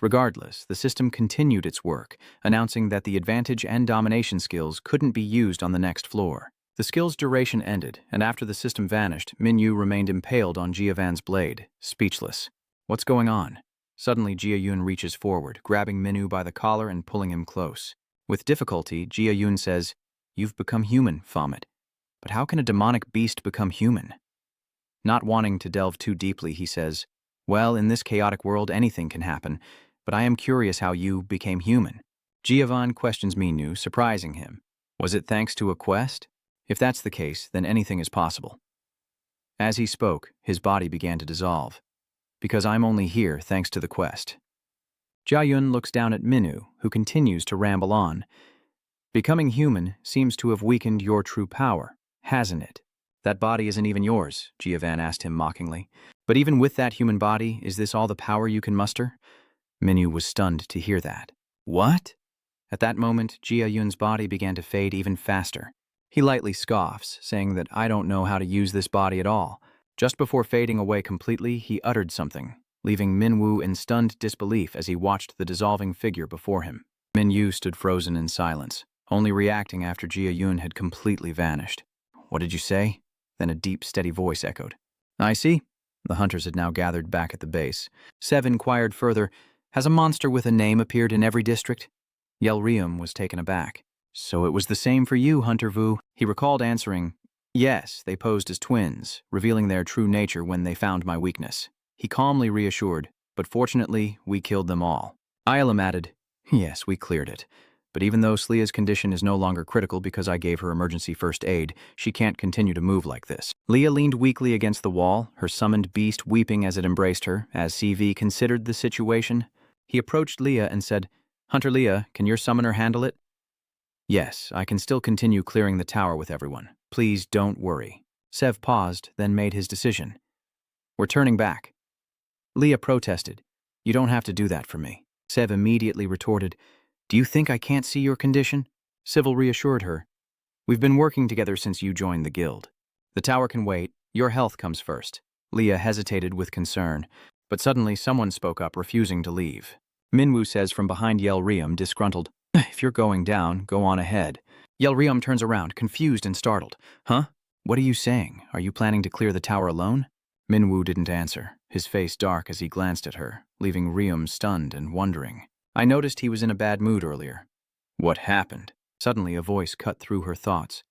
Regardless, the system continued its work, announcing that the advantage and domination skills couldn't be used on the next floor. The skill's duration ended, and after the system vanished, Minwoo remained impaled on Jia-van's blade, speechless. What's going on? Suddenly, Jia-yun reaches forward, grabbing Minwoo by the collar and pulling him close. With difficulty, Jia-yun says, "You've become human, Vomit. But how can a demonic beast become human?" Not wanting to delve too deeply, he says, "Well, in this chaotic world, anything can happen, but I am curious how you became human." Jia-van questions Minwoo, surprising him. Was it thanks to a quest? If that's the case, then anything is possible. As he spoke, his body began to dissolve. "Because I'm only here thanks to the quest." Jia-yun looks down at Minwoo, who continues to ramble on. "Becoming human seems to have weakened your true power, hasn't it?" "That body isn't even yours," Jia-van asked him mockingly. "But even with that human body, is this all the power you can muster?" Minwoo was stunned to hear that. "What?" At that moment, Jia-yun's body began to fade even faster. He lightly scoffs, saying that "I don't know how to use this body at all." Just before fading away completely, he uttered something, leaving Minwoo in stunned disbelief as he watched the dissolving figure before him. Minwoo stood frozen in silence, only reacting after Jia-yun had completely vanished. "What did you say?" Then a deep, steady voice echoed. "I see." The hunters had now gathered back at the base. Sev inquired further, "Has a monster with a name appeared in every district?" Yelrium was taken aback. "So it was the same for you, Hunter Vu." He recalled answering, "Yes, they posed as twins, revealing their true nature when they found my weakness." He calmly reassured, "But fortunately, we killed them all." Ilam added, "Yes, we cleared it. But even though Slea's condition is no longer critical because I gave her emergency first aid, she can't continue to move like this." Leah leaned weakly against the wall, her summoned beast weeping as it embraced her, as CV considered the situation. He approached Leah and said, "Hunter Leah, can your summoner handle it?" "Yes, I can still continue clearing the tower with everyone. Please don't worry." Sev paused, then made his decision. "We're turning back." Leah protested, "You don't have to do that for me." Sev immediately retorted, "Do you think I can't see your condition?" Civil reassured her, "We've been working together since you joined the guild. The tower can wait. Your health comes first." Leah hesitated with concern, but suddenly someone spoke up, refusing to leave. Minwoo says from behind Yelrium, disgruntled, "If you're going down, go on ahead." Yelrium turns around, confused and startled. "Huh? What are you saying? Are you planning to clear the tower alone?" Minwoo didn't answer, his face dark as he glanced at her, leaving Rium stunned and wondering. "I noticed he was in a bad mood earlier." "What happened?" Suddenly a voice cut through her thoughts.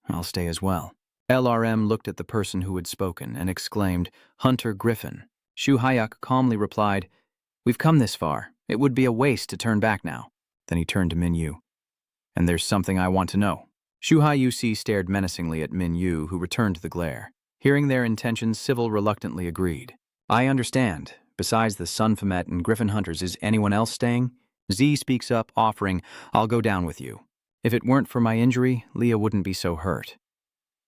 "I'll stay as well." LRM looked at the person who had spoken and exclaimed, "Hunter Griffin." Shu Hayuk calmly replied, "We've come this far. It would be a waste to turn back now." Then he turned to Minwoo. "And there's something I want to know." Shu Hayuk stared menacingly at Minwoo, who returned the glare. Hearing their intentions, Civil reluctantly agreed. "I understand. Besides the Sun Famet and Griffin Hunters, is anyone else staying?" Z speaks up, offering, "I'll go down with you. If it weren't for my injury, Leah wouldn't be so hurt."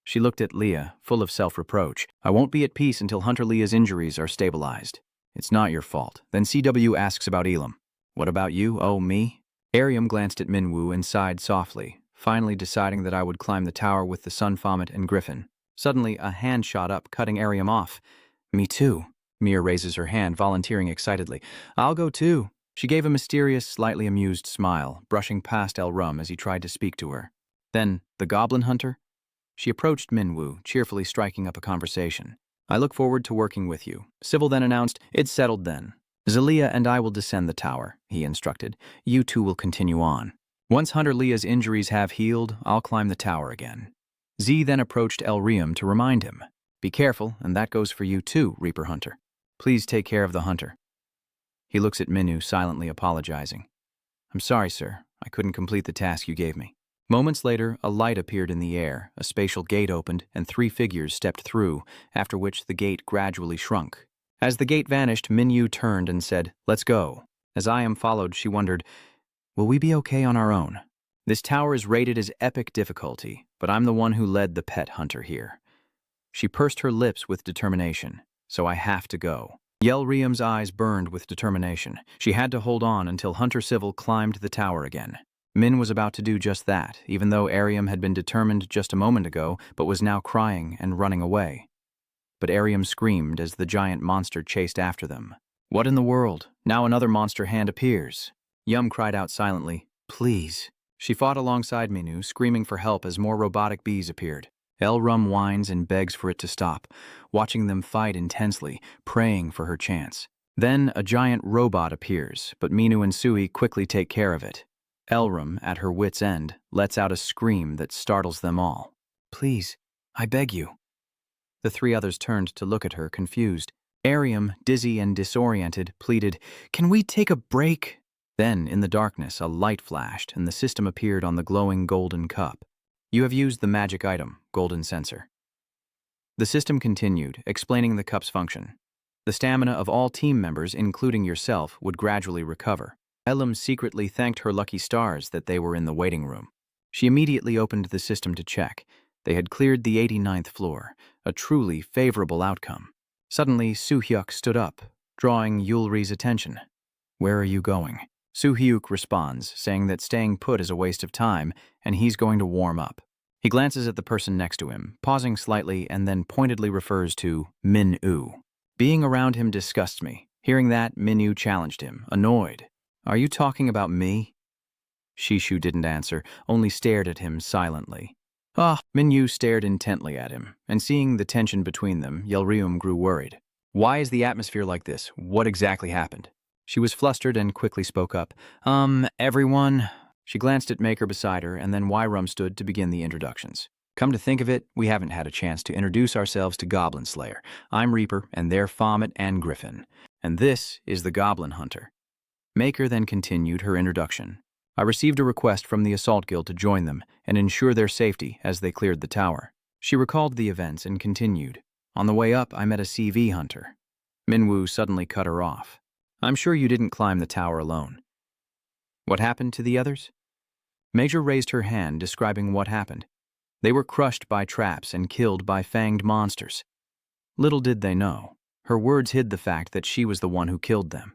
She looked at Leah, full of self-reproach. "I won't be at peace until Hunter Leah's injuries are stabilized." "It's not your fault." Then CW asks about Elam. "What about you? Oh, me?" Arium glanced at Minwoo and sighed softly, finally deciding that I would climb the tower with the Sun Famet and Griffin. Suddenly, a hand shot up, cutting Arium off. "Me too." Mir raises her hand, volunteering excitedly. "I'll go too." She gave a mysterious, slightly amused smile, brushing past El-Rum as he tried to speak to her. "Then, the Goblin Hunter?" She approached Minwoo, cheerfully striking up a conversation. "I look forward to working with you." Civil then announced, "It's settled then. Zelia and I will descend the tower, he instructed. You two will continue on. Once Hunter Leah's injuries have healed, I'll climb the tower again. Z then approached Elrium to remind him. Be careful, and that goes for you too, Reaper Hunter. Please take care of the hunter. He looks at Minwu, silently apologizing. I'm sorry, sir. I couldn't complete the task you gave me. Moments later, a light appeared in the air, a spatial gate opened, and 3 figures stepped through, after which the gate gradually shrunk. As the gate vanished, Minwu turned and said, Let's go. As Ayam followed, she wondered, will we be okay on our own? This tower is rated as epic difficulty, but I'm the one who led the pet hunter here. She pursed her lips with determination, so I have to go. Elrium's eyes burned with determination. She had to hold on until Hunter Civil climbed the tower again. Min was about to do just that, even though Arium had been determined just a moment ago, but was now crying and running away. But Arium screamed as the giant monster chased after them. What in the world? Now another monster hand appears. Yum cried out silently, Please. She fought alongside Minwu, screaming for help as more robotic bees appeared. Elrum whines and begs for it to stop, watching them fight intensely, praying for her chance. Then a giant robot appears, but Minwu and Sui quickly take care of it. Elrum, at her wit's end, lets out a scream that startles them all. Please, I beg you. The 3 others turned to look at her, confused. Arium, dizzy and disoriented, pleaded, Can we take a break? Then, in the darkness, a light flashed, and the system appeared on the glowing golden cup. You have used the magic item, Golden Sensor. The system continued, explaining the cup's function. The stamina of all team members, including yourself, would gradually recover. Elum secretly thanked her lucky stars that they were in the waiting room. She immediately opened the system to check. They had cleared the 89th floor, a truly favorable outcome. Suddenly, Soo-hyuk stood up, drawing Yulri's attention. Where are you going? Soo-hyuk responds, saying that staying put is a waste of time, and he's going to warm up. He glances at the person next to him, pausing slightly, and then pointedly refers to Minwu. Being around him disgusts me. Hearing that, Minwu challenged him, annoyed. Are you talking about me? Shishu didn't answer, only stared at him silently. Minwu stared intently at him, and seeing the tension between them, Yelrium grew worried. Why is the atmosphere like this? What exactly happened? She was flustered and quickly spoke up. Everyone. She glanced at Maker beside her, and then Wyrum stood to begin the introductions. Come to think of it, we haven't had a chance to introduce ourselves to Goblin Slayer. I'm Reaper, and they're Fomet and Griffin. And this is the Goblin Hunter. Maker then continued her introduction. I received a request from the Assault Guild to join them and ensure their safety as they cleared the tower. She recalled the events and continued. On the way up, I met a CV hunter. Minwu suddenly cut her off. I'm sure you didn't climb the tower alone. What happened to the others? Major raised her hand, describing what happened. They were crushed by traps and killed by fanged monsters. Little did they know. Her words hid the fact that she was the one who killed them.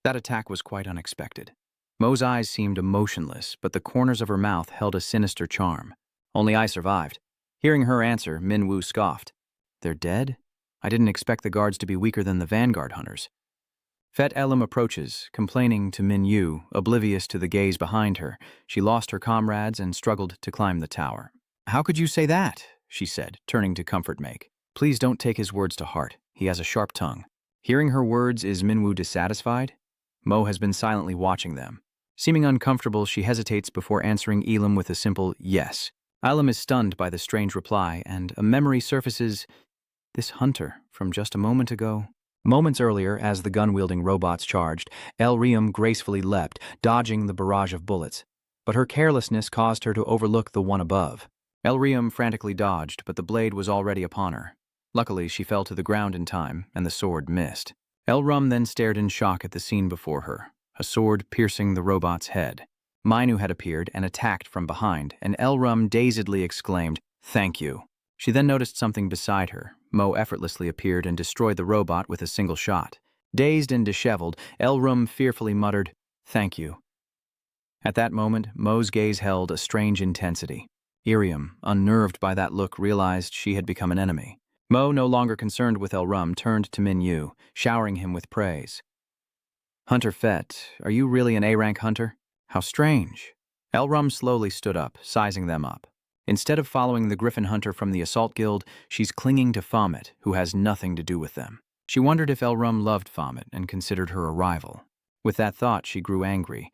That attack was quite unexpected. Mo's eyes seemed emotionless, but the corners of her mouth held a sinister charm. Only I survived. Hearing her answer, Minwu scoffed. They're dead? I didn't expect the guards to be weaker than the vanguard hunters. Fet Elam approaches, complaining to Minwu, oblivious to the gaze behind her. She lost her comrades and struggled to climb the tower. How could you say that? She said, turning to comfort Make. Please don't take his words to heart. He has a sharp tongue. Hearing her words, is Minwu dissatisfied? Mo has been silently watching them. Seeming uncomfortable, she hesitates before answering Elam with a simple yes. Elam is stunned by the strange reply, and a memory surfaces. This hunter, from just a moment ago. Moments earlier, as the gun-wielding robots charged, Elrium gracefully leapt, dodging the barrage of bullets. But her carelessness caused her to overlook the one above. Elrium frantically dodged, but the blade was already upon her. Luckily, she fell to the ground in time, and the sword missed. Elrum then stared in shock at the scene before her, a sword piercing the robot's head. Minwu had appeared and attacked from behind, and Elrum dazedly exclaimed, "Thank you." She then noticed something beside her. Mo effortlessly appeared and destroyed the robot with a single shot. Dazed and disheveled, Elrum fearfully muttered, "Thank you." At that moment, Mo's gaze held a strange intensity. Irium, unnerved by that look, realized she had become an enemy. Mo, no longer concerned with Elrum, turned to Minwu, showering him with praise. "Hunter Fett, are you really an A-rank hunter? How strange." Elrum slowly stood up, sizing them up. Instead of following the Griffin hunter from the Assault Guild, she's clinging to Fomet, who has nothing to do with them. She wondered if Elrum loved Vomit and considered her a rival. With that thought, she grew angry.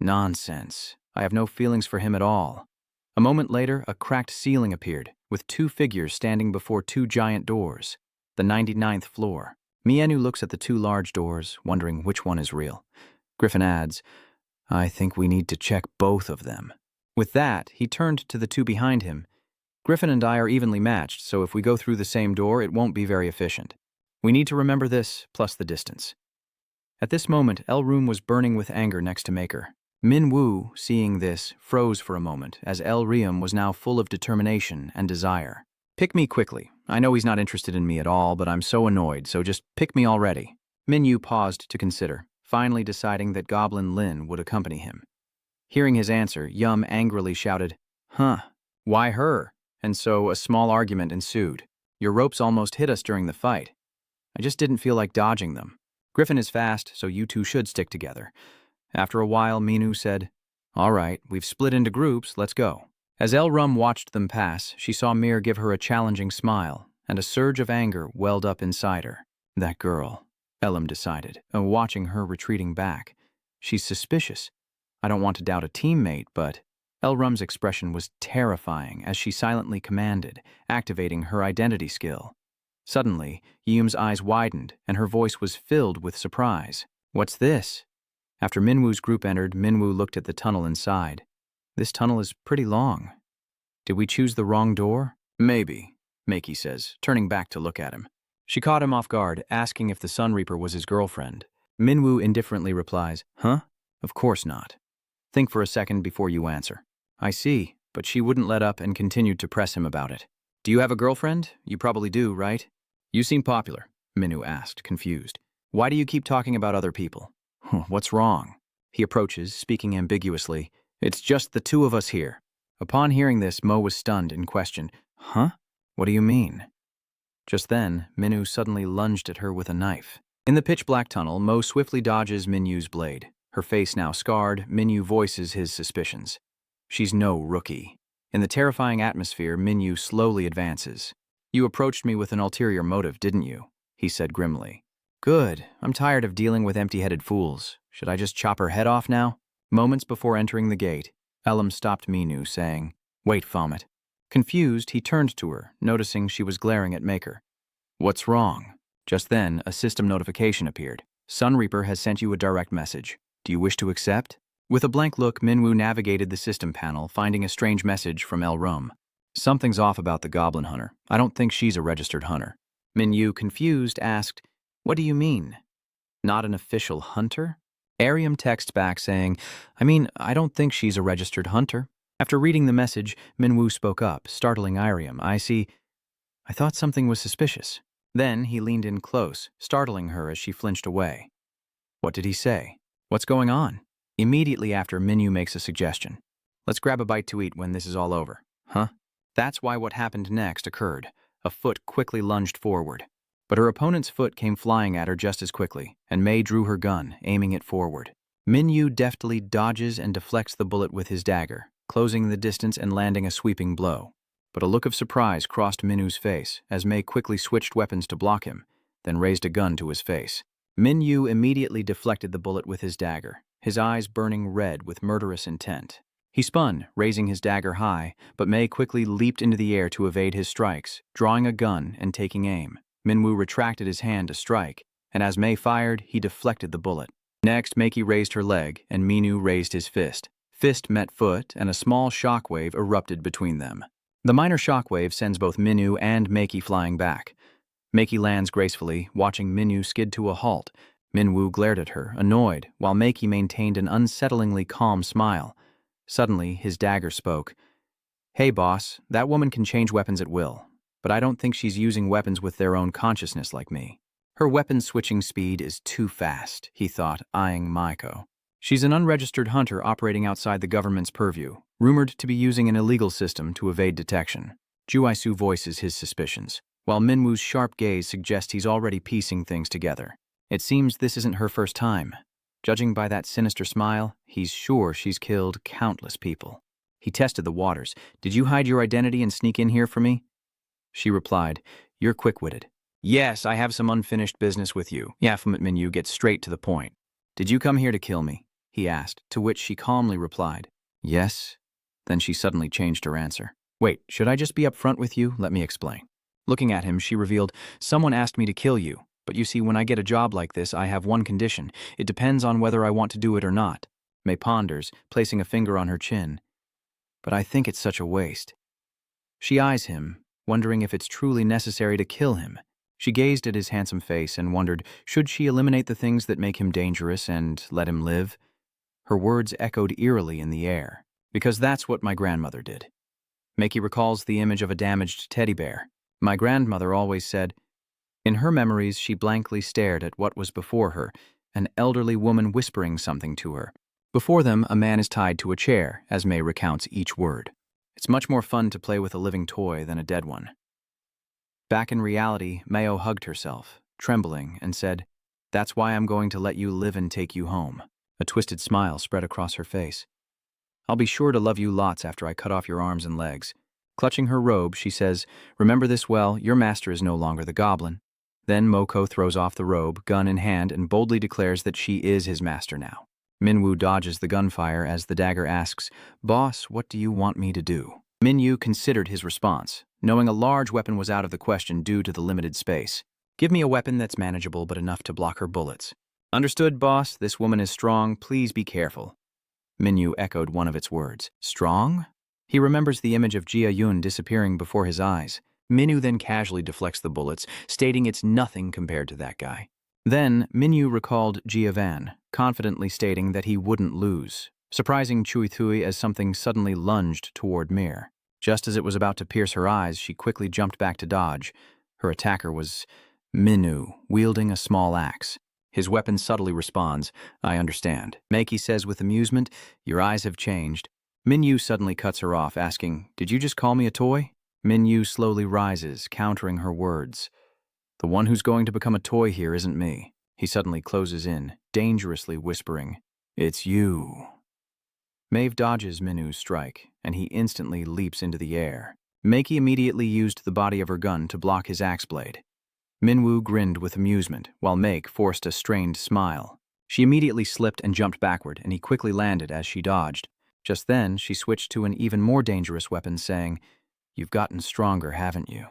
Nonsense. I have no feelings for him at all. A moment later, a cracked ceiling appeared, with two figures standing before two giant doors. The 99th floor. Mienu looks at the two large doors, wondering which one is real. Griffin adds, I think we need to check both of them. With that, he turned to the two behind him. Griffin and I are evenly matched, so if we go through the same door, it won't be very efficient. We need to remember this, plus the distance. At this moment, Elrum was burning with anger next to Maker. Minwoo, seeing this, froze for a moment, as Elrium was now full of determination and desire. Pick me quickly. I know he's not interested in me at all, but I'm so annoyed, so just pick me already. Minyu paused to consider, finally deciding that Goblin Lin would accompany him. Hearing his answer, Yum angrily shouted, Huh, why her? And so a small argument ensued. Your ropes almost hit us during the fight. I just didn't feel like dodging them. Griffin is fast, so you two should stick together. After a while, Minu said, All right, we've split into groups, let's go. As Elrum watched them pass, she saw Mir give her a challenging smile, and a surge of anger welled up inside her. That girl, Elum decided, watching her retreating back. She's suspicious. I don't want to doubt a teammate, but Elrum's expression was terrifying as she silently commanded, activating her identity skill. Suddenly, Yum's eyes widened, and her voice was filled with surprise. What's this? After Minwoo's group entered, Minwoo looked at the tunnel inside. This tunnel is pretty long. Did we choose the wrong door? Maybe, Maki says, turning back to look at him. She caught him off guard, asking if the Sun Reaper was his girlfriend. Minwoo indifferently replies, Huh? Of course not. Think for a second before you answer. I see, but she wouldn't let up and continued to press him about it. Do you have a girlfriend? You probably do, right? You seem popular, Minwoo asked, confused. Why do you keep talking about other people? What's wrong? He approaches, speaking ambiguously. It's just the two of us here. Upon hearing this, Mo was stunned and questioned, Huh? What do you mean? Just then, Minwoo suddenly lunged at her with a knife. In the pitch-black tunnel, Mo swiftly dodges Minwoo's blade. Her face now scarred, Minwoo voices his suspicions. She's no rookie. In the terrifying atmosphere, Minwoo slowly advances. You approached me with an ulterior motive, didn't you? He said grimly. Good. I'm tired of dealing with empty-headed fools. Should I just chop her head off now? Moments before entering the gate, Elum stopped Minwoo, saying, Wait, Vomit. Confused, he turned to her, noticing she was glaring at Maker. What's wrong? Just then, a system notification appeared. Sun Reaper has sent you a direct message. Do you wish to accept? With a blank look, Minwoo navigated the system panel, finding a strange message from Elrum. Something's off about the Goblin Hunter. I don't think she's a registered hunter. Minwoo, confused, asked, What do you mean? Not an official hunter? Arium texts back saying, I don't think she's a registered hunter. After reading the message, Minwoo spoke up, startling Arium. I thought something was suspicious. Then he leaned in close, startling her as she flinched away. What did he say? What's going on? Immediately after, Minwoo makes a suggestion. Let's grab a bite to eat when this is all over. Huh? That's why what happened next occurred. A foot quickly lunged forward. But her opponent's foot came flying at her just as quickly, and Mei drew her gun, aiming it forward. Minwoo deftly dodges and deflects the bullet with his dagger, closing the distance and landing a sweeping blow. But a look of surprise crossed Minwoo's face as Mei quickly switched weapons to block him, then raised a gun to his face. Minwoo immediately deflected the bullet with his dagger, his eyes burning red with murderous intent. He spun, raising his dagger high, but Mei quickly leaped into the air to evade his strikes, drawing a gun and taking aim. Minwoo retracted his hand to strike, and as Mei fired, he deflected the bullet. Next, Maki raised her leg, and Minwoo raised his fist. Fist met foot, and a small shockwave erupted between them. The minor shockwave sends both Minwoo and Maki flying back. Maki lands gracefully, watching Minwoo skid to a halt. Minwoo glared at her, annoyed, while Maki maintained an unsettlingly calm smile. Suddenly, his dagger spoke. Hey, boss, that woman can change weapons at will, but I don't think she's using weapons with their own consciousness like me. Her weapon switching speed is too fast, he thought, eyeing Maiko. She's an unregistered hunter operating outside the government's purview, rumored to be using an illegal system to evade detection. Juaisu voices his suspicions, while Minwoo's sharp gaze suggests he's already piecing things together. It seems this isn't her first time. Judging by that sinister smile, he's sure she's killed countless people. He tested the waters. Did you hide your identity and sneak in here for me? She replied, You're quick-witted. Yes, I have some unfinished business with you. Yafumat Minyu gets straight to the point. Did you come here to kill me? He asked, to which she calmly replied, yes. Then she suddenly changed her answer. Wait, should I just be upfront with you? Let me explain. Looking at him, she revealed, someone asked me to kill you. But you see, when I get a job like this, I have one condition. It depends on whether I want to do it or not. May ponders, placing a finger on her chin. But I think it's such a waste. She eyes him, wondering if it's truly necessary to kill him. She gazed at his handsome face and wondered, should she eliminate the things that make him dangerous and let him live? Her words echoed eerily in the air, because that's what my grandmother did. Meiki recalls the image of a damaged teddy bear. My grandmother always said, in her memories, she blankly stared at what was before her, an elderly woman whispering something to her. Before them, a man is tied to a chair, as May recounts each word. It's much more fun to play with a living toy than a dead one. Back in reality, Mayo hugged herself, trembling, and said, that's why I'm going to let you live and take you home. A twisted smile spread across her face. I'll be sure to love you lots after I cut off your arms and legs. Clutching her robe, she says, remember this well, your master is no longer the goblin. Then Moko throws off the robe, gun in hand, and boldly declares that she is his master now. Minwoo dodges the gunfire as the dagger asks, boss, what do you want me to do? Minyu considered his response, knowing a large weapon was out of the question due to the limited space. Give me a weapon that's manageable but enough to block her bullets. Understood, boss. This woman is strong. Please be careful. Minyu echoed one of its words. Strong? He remembers the image of Jia Yun disappearing before his eyes. Minyu then casually deflects the bullets, stating it's nothing compared to that guy. Then, Minyu recalled Jia Van, confidently stating that he wouldn't lose, surprising Chui Thui as something suddenly lunged toward Mir. Just as it was about to pierce her eyes, she quickly jumped back to dodge. Her attacker was Minyu, wielding a small axe. His weapon subtly responds, I understand. Meiki says with amusement, your eyes have changed. Minyu suddenly cuts her off, asking, did you just call me a toy? Minyu slowly rises, countering her words. The one who's going to become a toy here isn't me. He suddenly closes in, dangerously whispering, it's you. Maeve dodges Minyu's strike, and he instantly leaps into the air. Meiki immediately used the body of her gun to block his axe blade. Minwoo grinned with amusement, while Make forced a strained smile. She immediately slipped and jumped backward, and he quickly landed as she dodged. Just then, she switched to an even more dangerous weapon, saying, you've gotten stronger, haven't you?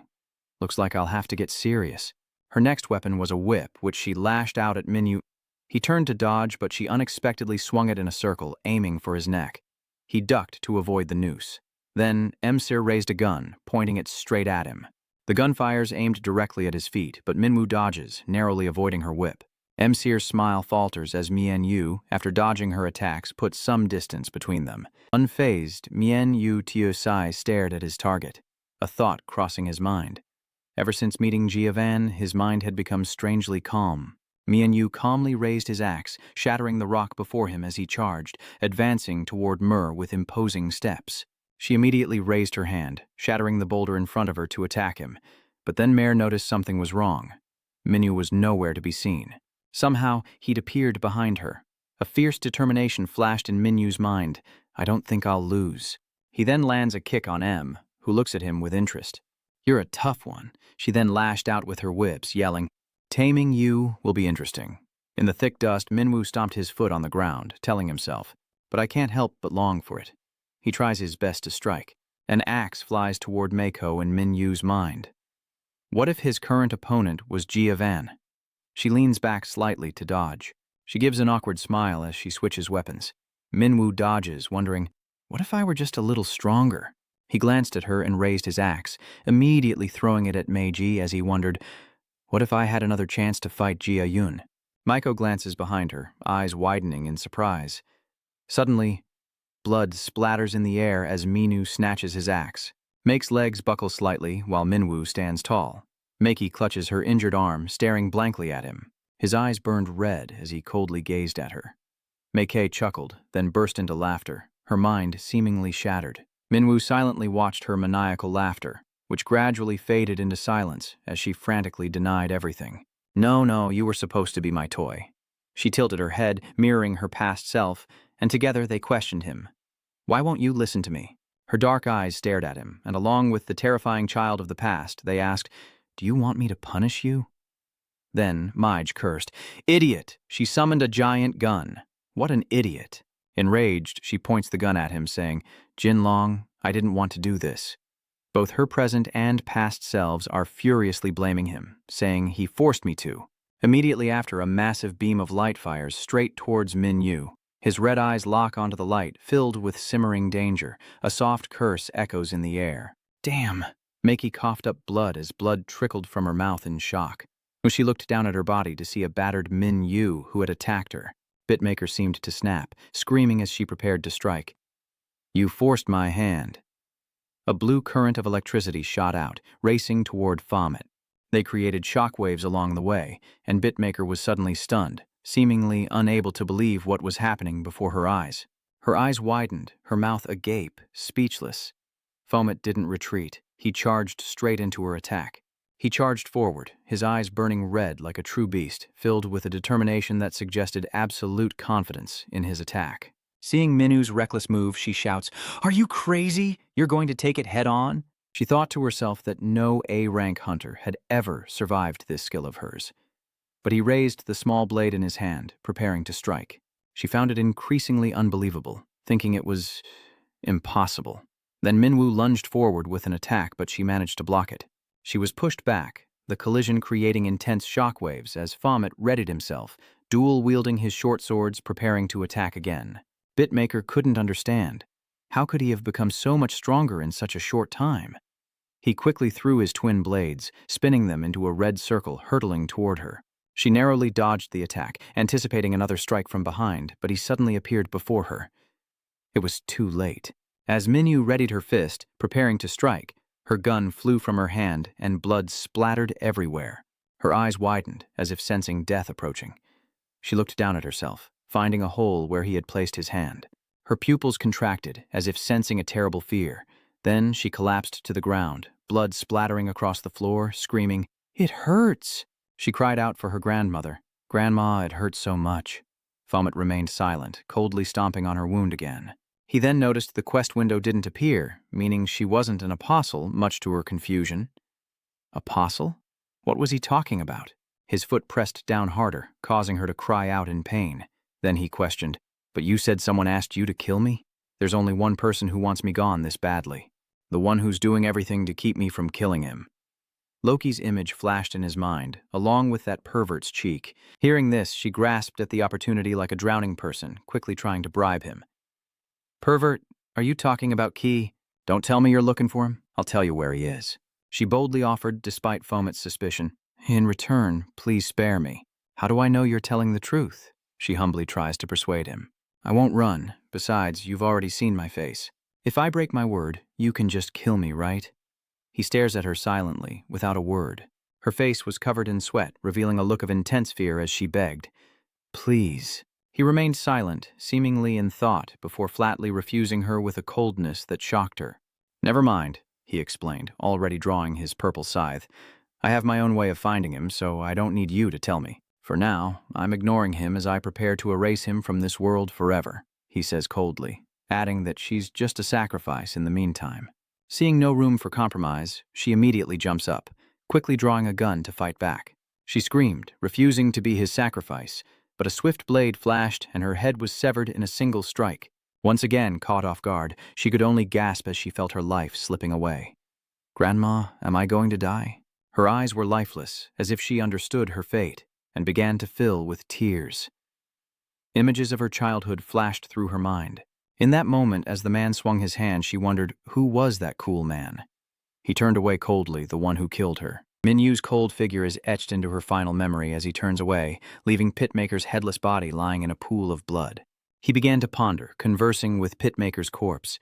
Looks like I'll have to get serious. Her next weapon was a whip, which she lashed out at Minyu. He turned to dodge, but she unexpectedly swung it in a circle, aiming for his neck. He ducked to avoid the noose. Then, Emsir raised a gun, pointing it straight at him. The gunfires aimed directly at his feet, but Minwoo dodges, narrowly avoiding her whip. Emsir's smile falters as Mien Yu, after dodging her attacks, puts some distance between them. Unfazed, Mien Yu Tiosai stared at his target, a thought crossing his mind. Ever since meeting Jia Van, his mind had become strangely calm. Mien Yu calmly raised his axe, shattering the rock before him as he charged, advancing toward Mer with imposing steps. She immediately raised her hand, shattering the boulder in front of her to attack him, but then Mer noticed something was wrong. Minyu was nowhere to be seen. Somehow, he'd appeared behind her. A fierce determination flashed in Minyu's mind. I don't think I'll lose. He then lands a kick on M, who looks at him with interest. You're a tough one. She then lashed out with her whips, yelling, taming you will be interesting. In the thick dust, Minwoo stomped his foot on the ground, telling himself, but I can't help but long for it. He tries his best to strike. An axe flies toward Meiko in Minyu's mind. What if his current opponent was Jia Van? She leans back slightly to dodge. She gives an awkward smile as she switches weapons. Minwoo dodges, wondering, what if I were just a little stronger? He glanced at her and raised his axe, immediately throwing it at Meiji as he wondered, what if I had another chance to fight Jia Yun? Maiko glances behind her, eyes widening in surprise. Suddenly, blood splatters in the air as Minyu snatches his axe. Make's legs buckle slightly while Minwoo stands tall. Meiki clutches her injured arm, staring blankly at him. His eyes burned red as he coldly gazed at her. Meikei chuckled, then burst into laughter, her mind seemingly shattered. Minwoo silently watched her maniacal laughter, which gradually faded into silence as she frantically denied everything. No, you were supposed to be my toy. She tilted her head, mirroring her past self, and together they questioned him. Why won't you listen to me? Her dark eyes stared at him, and along with the terrifying child of the past, they asked, "Do you want me to punish you?" Then Mige cursed. "Idiot! She summoned a giant gun. What an idiot." Enraged, she points the gun at him, saying, "Jinlong, I didn't want to do this." Both her present and past selves are furiously blaming him, saying he forced me to. Immediately after, a massive beam of light fires straight towards Min Yu. His red eyes lock onto the light, filled with simmering danger. A soft curse echoes in the air. "Damn!" Maki coughed up blood as blood trickled from her mouth in shock. She looked down at her body to see a battered Min Yu who had attacked her. Bitmaker seemed to snap, screaming as she prepared to strike. "You forced my hand." A blue current of electricity shot out, racing toward Fomet. They created shockwaves along the way, and Bitmaker was suddenly stunned, seemingly unable to believe what was happening before her eyes. Her eyes widened, her mouth agape, speechless. Fomet didn't retreat. He charged straight into her attack. He charged forward, his eyes burning red like a true beast, filled with a determination that suggested absolute confidence in his attack. Seeing Minu's reckless move, she shouts, "Are you crazy? You're going to take it head on?" She thought to herself that no A-rank hunter had ever survived this skill of hers. But he raised the small blade in his hand, preparing to strike. She found it increasingly unbelievable, thinking it was impossible. Then Minwoo lunged forward with an attack, but she managed to block it. She was pushed back, the collision creating intense shockwaves as Fomet readied himself, dual-wielding his short swords, preparing to attack again. Bitmaker couldn't understand. How could he have become so much stronger in such a short time? He quickly threw his twin blades, spinning them into a red circle, hurtling toward her. She narrowly dodged the attack, anticipating another strike from behind, but he suddenly appeared before her. It was too late. As Minyu readied her fist, preparing to strike, her gun flew from her hand and blood splattered everywhere. Her eyes widened, as if sensing death approaching. She looked down at herself, finding a hole where he had placed his hand. Her pupils contracted, as if sensing a terrible fear. Then she collapsed to the ground, blood splattering across the floor, screaming, "It hurts!" She cried out for her grandmother. "Grandma, it hurts so much." Fomet remained silent, coldly stomping on her wound again. He then noticed the quest window didn't appear, meaning she wasn't an apostle, much to her confusion. Apostle? What was he talking about? His foot pressed down harder, causing her to cry out in pain. Then he questioned, "But you said someone asked you to kill me? There's only one person who wants me gone this badly. The one who's doing everything to keep me from killing him." Loki's image flashed in his mind, along with that pervert's cheek. Hearing this, she grasped at the opportunity like a drowning person, quickly trying to bribe him. "Pervert, are you talking about Key? Don't tell me you're looking for him. I'll tell you where he is." She boldly offered, despite Fomet's suspicion. "In return, please spare me." "How do I know you're telling the truth?" She humbly tries to persuade him. "I won't run. Besides, you've already seen my face. If I break my word, you can just kill me, right?" He stares at her silently, without a word. Her face was covered in sweat, revealing a look of intense fear as she begged, "Please." He remained silent, seemingly in thought, before flatly refusing her with a coldness that shocked her. "Never mind," he explained, already drawing his purple scythe. "I have my own way of finding him, so I don't need you to tell me. For now, I'm ignoring him as I prepare to erase him from this world forever," he says coldly, adding that she's just a sacrifice in the meantime. Seeing no room for compromise, she immediately jumps up, quickly drawing a gun to fight back. She screamed, refusing to be his sacrifice, but a swift blade flashed and her head was severed in a single strike. Once again caught off guard, she could only gasp as she felt her life slipping away. "Grandma, am I going to die?" Her eyes were lifeless, as if she understood her fate, and began to fill with tears. Images of her childhood flashed through her mind. In that moment, as the man swung his hand, she wondered, who was that cool man? He turned away coldly, the one who killed her. Minyu's cold figure is etched into her final memory as he turns away, leaving Pitmaker's headless body lying in a pool of blood. He began to ponder, conversing with Pitmaker's corpse.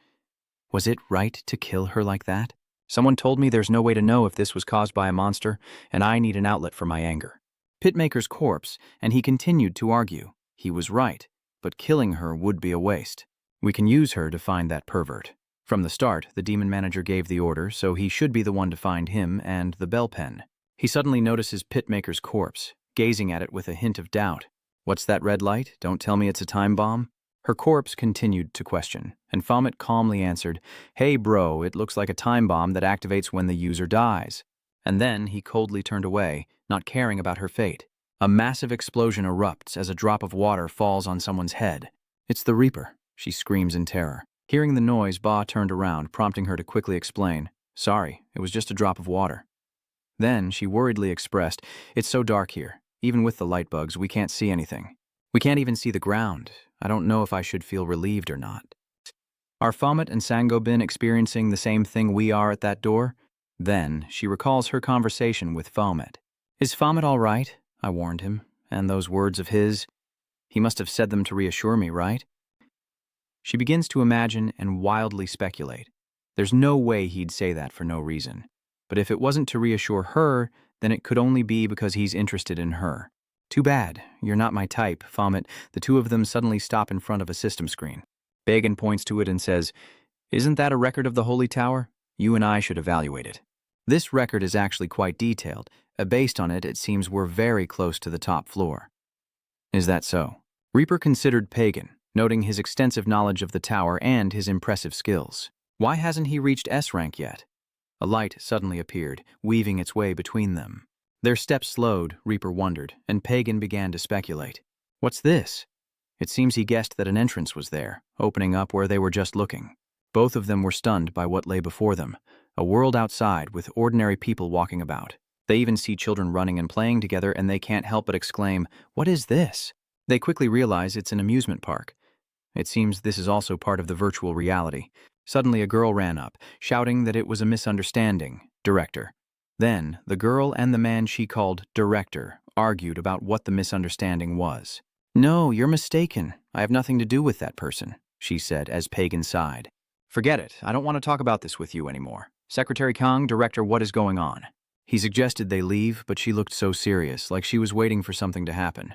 Was it right to kill her like that? Someone told me there's no way to know if this was caused by a monster, and I need an outlet for my anger. Pitmaker's corpse, and he continued to argue. He was right, but killing her would be a waste. We can use her to find that pervert. From the start, the demon manager gave the order, so he should be the one to find him and the bell pen. He suddenly notices Pitmaker's corpse, gazing at it with a hint of doubt. "What's that red light? Don't tell me it's a time bomb?" Her corpse continued to question, and Fomet calmly answered, "Hey bro, it looks like a time bomb that activates when the user dies." And then he coldly turned away, not caring about her fate. A massive explosion erupts as a drop of water falls on someone's head. It's the Reaper, she screams in terror. Hearing the noise, Ba turned around, prompting her to quickly explain. Sorry, it was just a drop of water. Then she worriedly expressed, It's so dark here. Even with the light bugs, we can't see anything. We can't even see the ground. I don't know if I should feel relieved or not. Are Fomet and Sangobin experiencing the same thing we are at that door? Then she recalls her conversation with Fomet. Is Fomet all right? I warned him. And those words of his, he must have said them to reassure me, right? She begins to imagine and wildly speculate. There's no way he'd say that for no reason. But if it wasn't to reassure her, then it could only be because he's interested in her. Too bad. You're not my type, Fomet. The two of them suddenly stop in front of a system screen. Bagan points to it and says, Isn't that a record of the Holy Tower? You and I should evaluate it. This record is actually quite detailed. Based on it, it seems we're very close to the top floor. Is that so? Reaper considered Pagan, noting his extensive knowledge of the tower and his impressive skills. Why hasn't he reached S rank yet? A light suddenly appeared, weaving its way between them. Their steps slowed, Reaper wondered, and Pagan began to speculate. What's this? It seems he guessed that an entrance was there, opening up where they were just looking. Both of them were stunned by what lay before them, a world outside with ordinary people walking about. They even see children running and playing together, and they can't help but exclaim, What is this? They quickly realize it's an amusement park. It seems this is also part of the virtual reality. Suddenly a girl ran up, shouting that it was a misunderstanding, Director. Then the girl and the man she called Director argued about what the misunderstanding was. No, you're mistaken. I have nothing to do with that person, she said as Pagan sighed. Forget it. I don't want to talk about this with you anymore. Secretary Kang, Director, what is going on? He suggested they leave, but she looked so serious, like she was waiting for something to happen.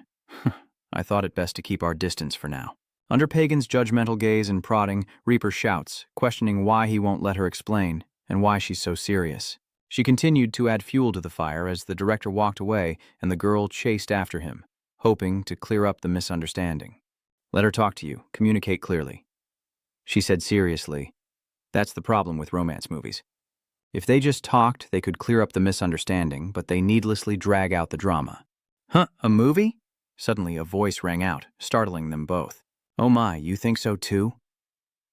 I thought it best to keep our distance for now. Under Pagan's judgmental gaze and prodding, Reaper shouts, questioning why he won't let her explain, and why she's so serious. She continued to add fuel to the fire as the Director walked away and the girl chased after him, hoping to clear up the misunderstanding. Let her talk to you, communicate clearly. She said seriously, That's the problem with romance movies. If they just talked, they could clear up the misunderstanding, but they needlessly drag out the drama. Huh, a movie? Suddenly a voice rang out, startling them both. Oh my, you think so too?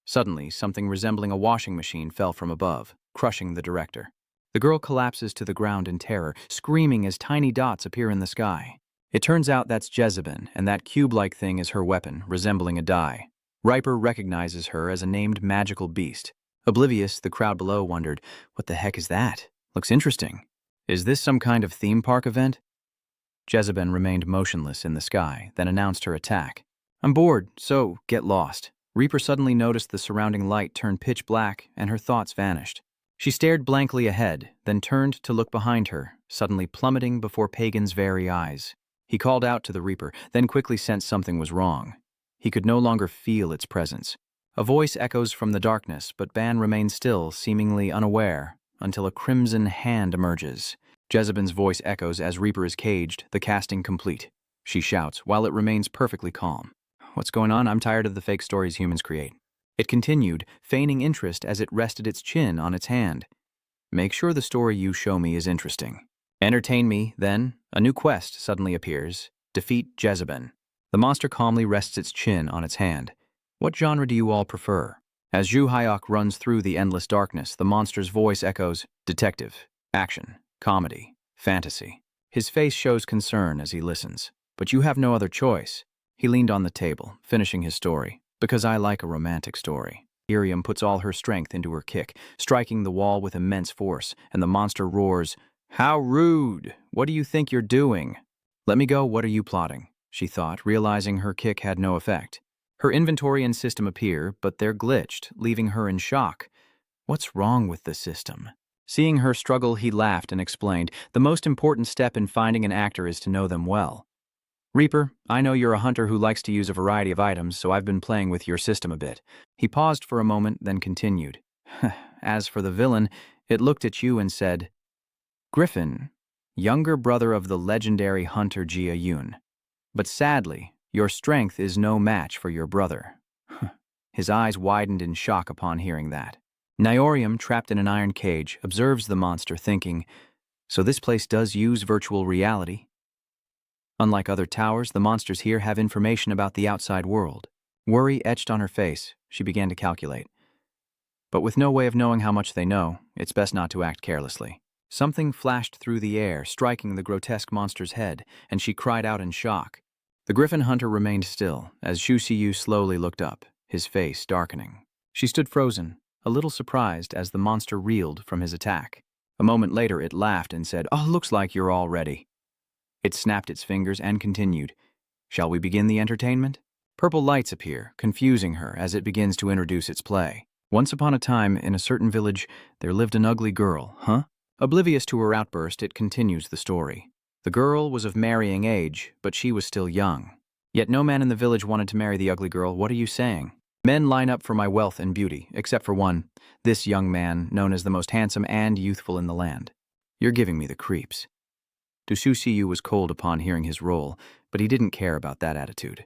Suddenly, something resembling a washing machine fell from above, crushing the Director. The girl collapses to the ground in terror, screaming as tiny dots appear in the sky. It turns out that's Jezebel, and that cube-like thing is her weapon, resembling a die. Riper recognizes her as a named magical beast. Oblivious, the crowd below wondered, What the heck is that? Looks interesting. Is this some kind of theme park event? Jezebel remained motionless in the sky, then announced her attack. I'm bored, so get lost. Reaper suddenly noticed the surrounding light turn pitch black, and her thoughts vanished. She stared blankly ahead, then turned to look behind her, suddenly plummeting before Pagan's very eyes. He called out to the Reaper, then quickly sensed something was wrong. He could no longer feel its presence. A voice echoes from the darkness, but Ban remains still, seemingly unaware, until a crimson hand emerges. Jezebel's voice echoes as Reaper is caged, the casting complete. She shouts, while it remains perfectly calm. What's going on? I'm tired of the fake stories humans create. It continued, feigning interest as it rested its chin on its hand. Make sure the story you show me is interesting. Entertain me, then. A new quest suddenly appears. Defeat Jezebel. The monster calmly rests its chin on its hand. What genre do you all prefer? As Zhu Hyok runs through the endless darkness, the monster's voice echoes, detective, action, comedy, fantasy. His face shows concern as he listens. But you have no other choice. He leaned on the table, finishing his story. Because I like a romantic story. Irium puts all her strength into her kick, striking the wall with immense force, and the monster roars, How rude! What do you think you're doing? Let me go, what are you plotting? She thought, realizing her kick had no effect. Her inventory and system appear, but they're glitched, leaving her in shock. What's wrong with the system? Seeing her struggle, he laughed and explained, The most important step in finding an actor is to know them well. Reaper, I know you're a hunter who likes to use a variety of items, so I've been playing with your system a bit. He paused for a moment, then continued. As for the villain, it looked at you and said, Griffin, younger brother of the legendary hunter Jia Yun. But sadly, your strength is no match for your brother. His eyes widened in shock upon hearing that. Niorium, trapped in an iron cage, observes the monster, thinking, So this place does use virtual reality? Unlike other towers, the monsters here have information about the outside world. Worry etched on her face. She began to calculate. But with no way of knowing how much they know, it's best not to act carelessly. Something flashed through the air, striking the grotesque monster's head, and she cried out in shock. The griffin hunter remained still, as Xu Xiyu slowly looked up, his face darkening. She stood frozen, a little surprised as the monster reeled from his attack. A moment later it laughed and said, "Oh, looks like you're all ready." It snapped its fingers and continued, "Shall we begin the entertainment?" Purple lights appear, confusing her as it begins to introduce its play. Once upon a time, in a certain village, there lived an ugly girl, huh? Oblivious to her outburst, it continues the story. The girl was of marrying age, but she was still young. Yet no man in the village wanted to marry the ugly girl. What are you saying? Men line up for my wealth and beauty, except for one, this young man, known as the most handsome and youthful in the land. You're giving me the creeps. Xu Xiyu was cold upon hearing his role, but he didn't care about that attitude.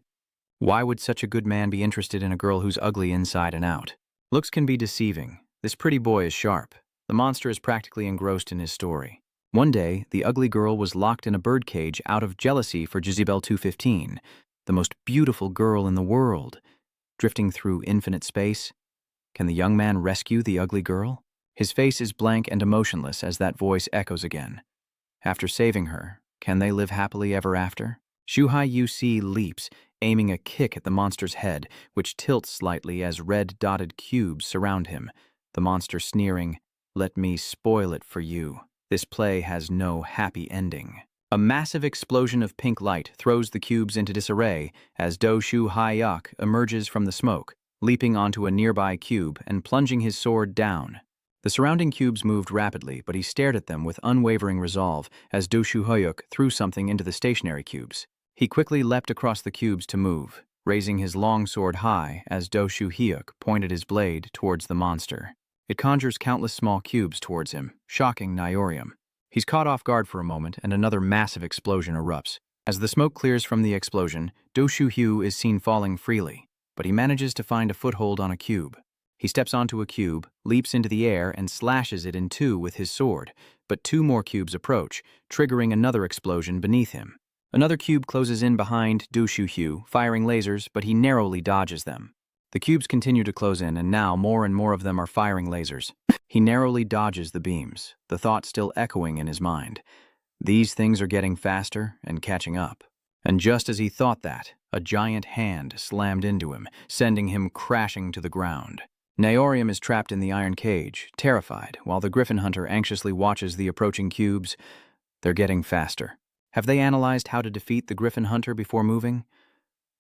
Why would such a good man be interested in a girl who's ugly inside and out? Looks can be deceiving. This pretty boy is sharp. The monster is practically engrossed in his story. One day, the ugly girl was locked in a birdcage out of jealousy for Jezebel 215, the most beautiful girl in the world. Drifting through infinite space, can the young man rescue the ugly girl? His face is blank and emotionless as that voice echoes again. After saving her, can they live happily ever after? Shuhai Yusi leaps, aiming a kick at the monster's head, which tilts slightly as red dotted cubes surround him, the monster sneering, "Let me spoil it for you. This play has no happy ending." A massive explosion of pink light throws the cubes into disarray as Do Shu Hyak emerges from the smoke, leaping onto a nearby cube and plunging his sword down. The surrounding cubes moved rapidly, but he stared at them with unwavering resolve as Do Shu Hyuk threw something into the stationary cubes. He quickly leapt across the cubes to move, raising his long sword high as Do Shu Hyuk pointed his blade towards the monster. It conjures countless small cubes towards him, shocking Nyorium. He's caught off guard for a moment, and another massive explosion erupts. As the smoke clears from the explosion, Do Shu Hyu is seen falling freely, but he manages to find a foothold on a cube. He steps onto a cube, leaps into the air, and slashes it in two with his sword, but two more cubes approach, triggering another explosion beneath him. Another cube closes in behind Du Shu Hyu, firing lasers, but he narrowly dodges them. The cubes continue to close in, and now more and more of them are firing lasers. He narrowly dodges the beams, the thought still echoing in his mind. These things are getting faster and catching up. And just as he thought that, a giant hand slammed into him, sending him crashing to the ground. Naorium is trapped in the iron cage, terrified, while the griffin hunter anxiously watches the approaching cubes. They're getting faster. Have they analyzed how to defeat the griffin hunter before moving?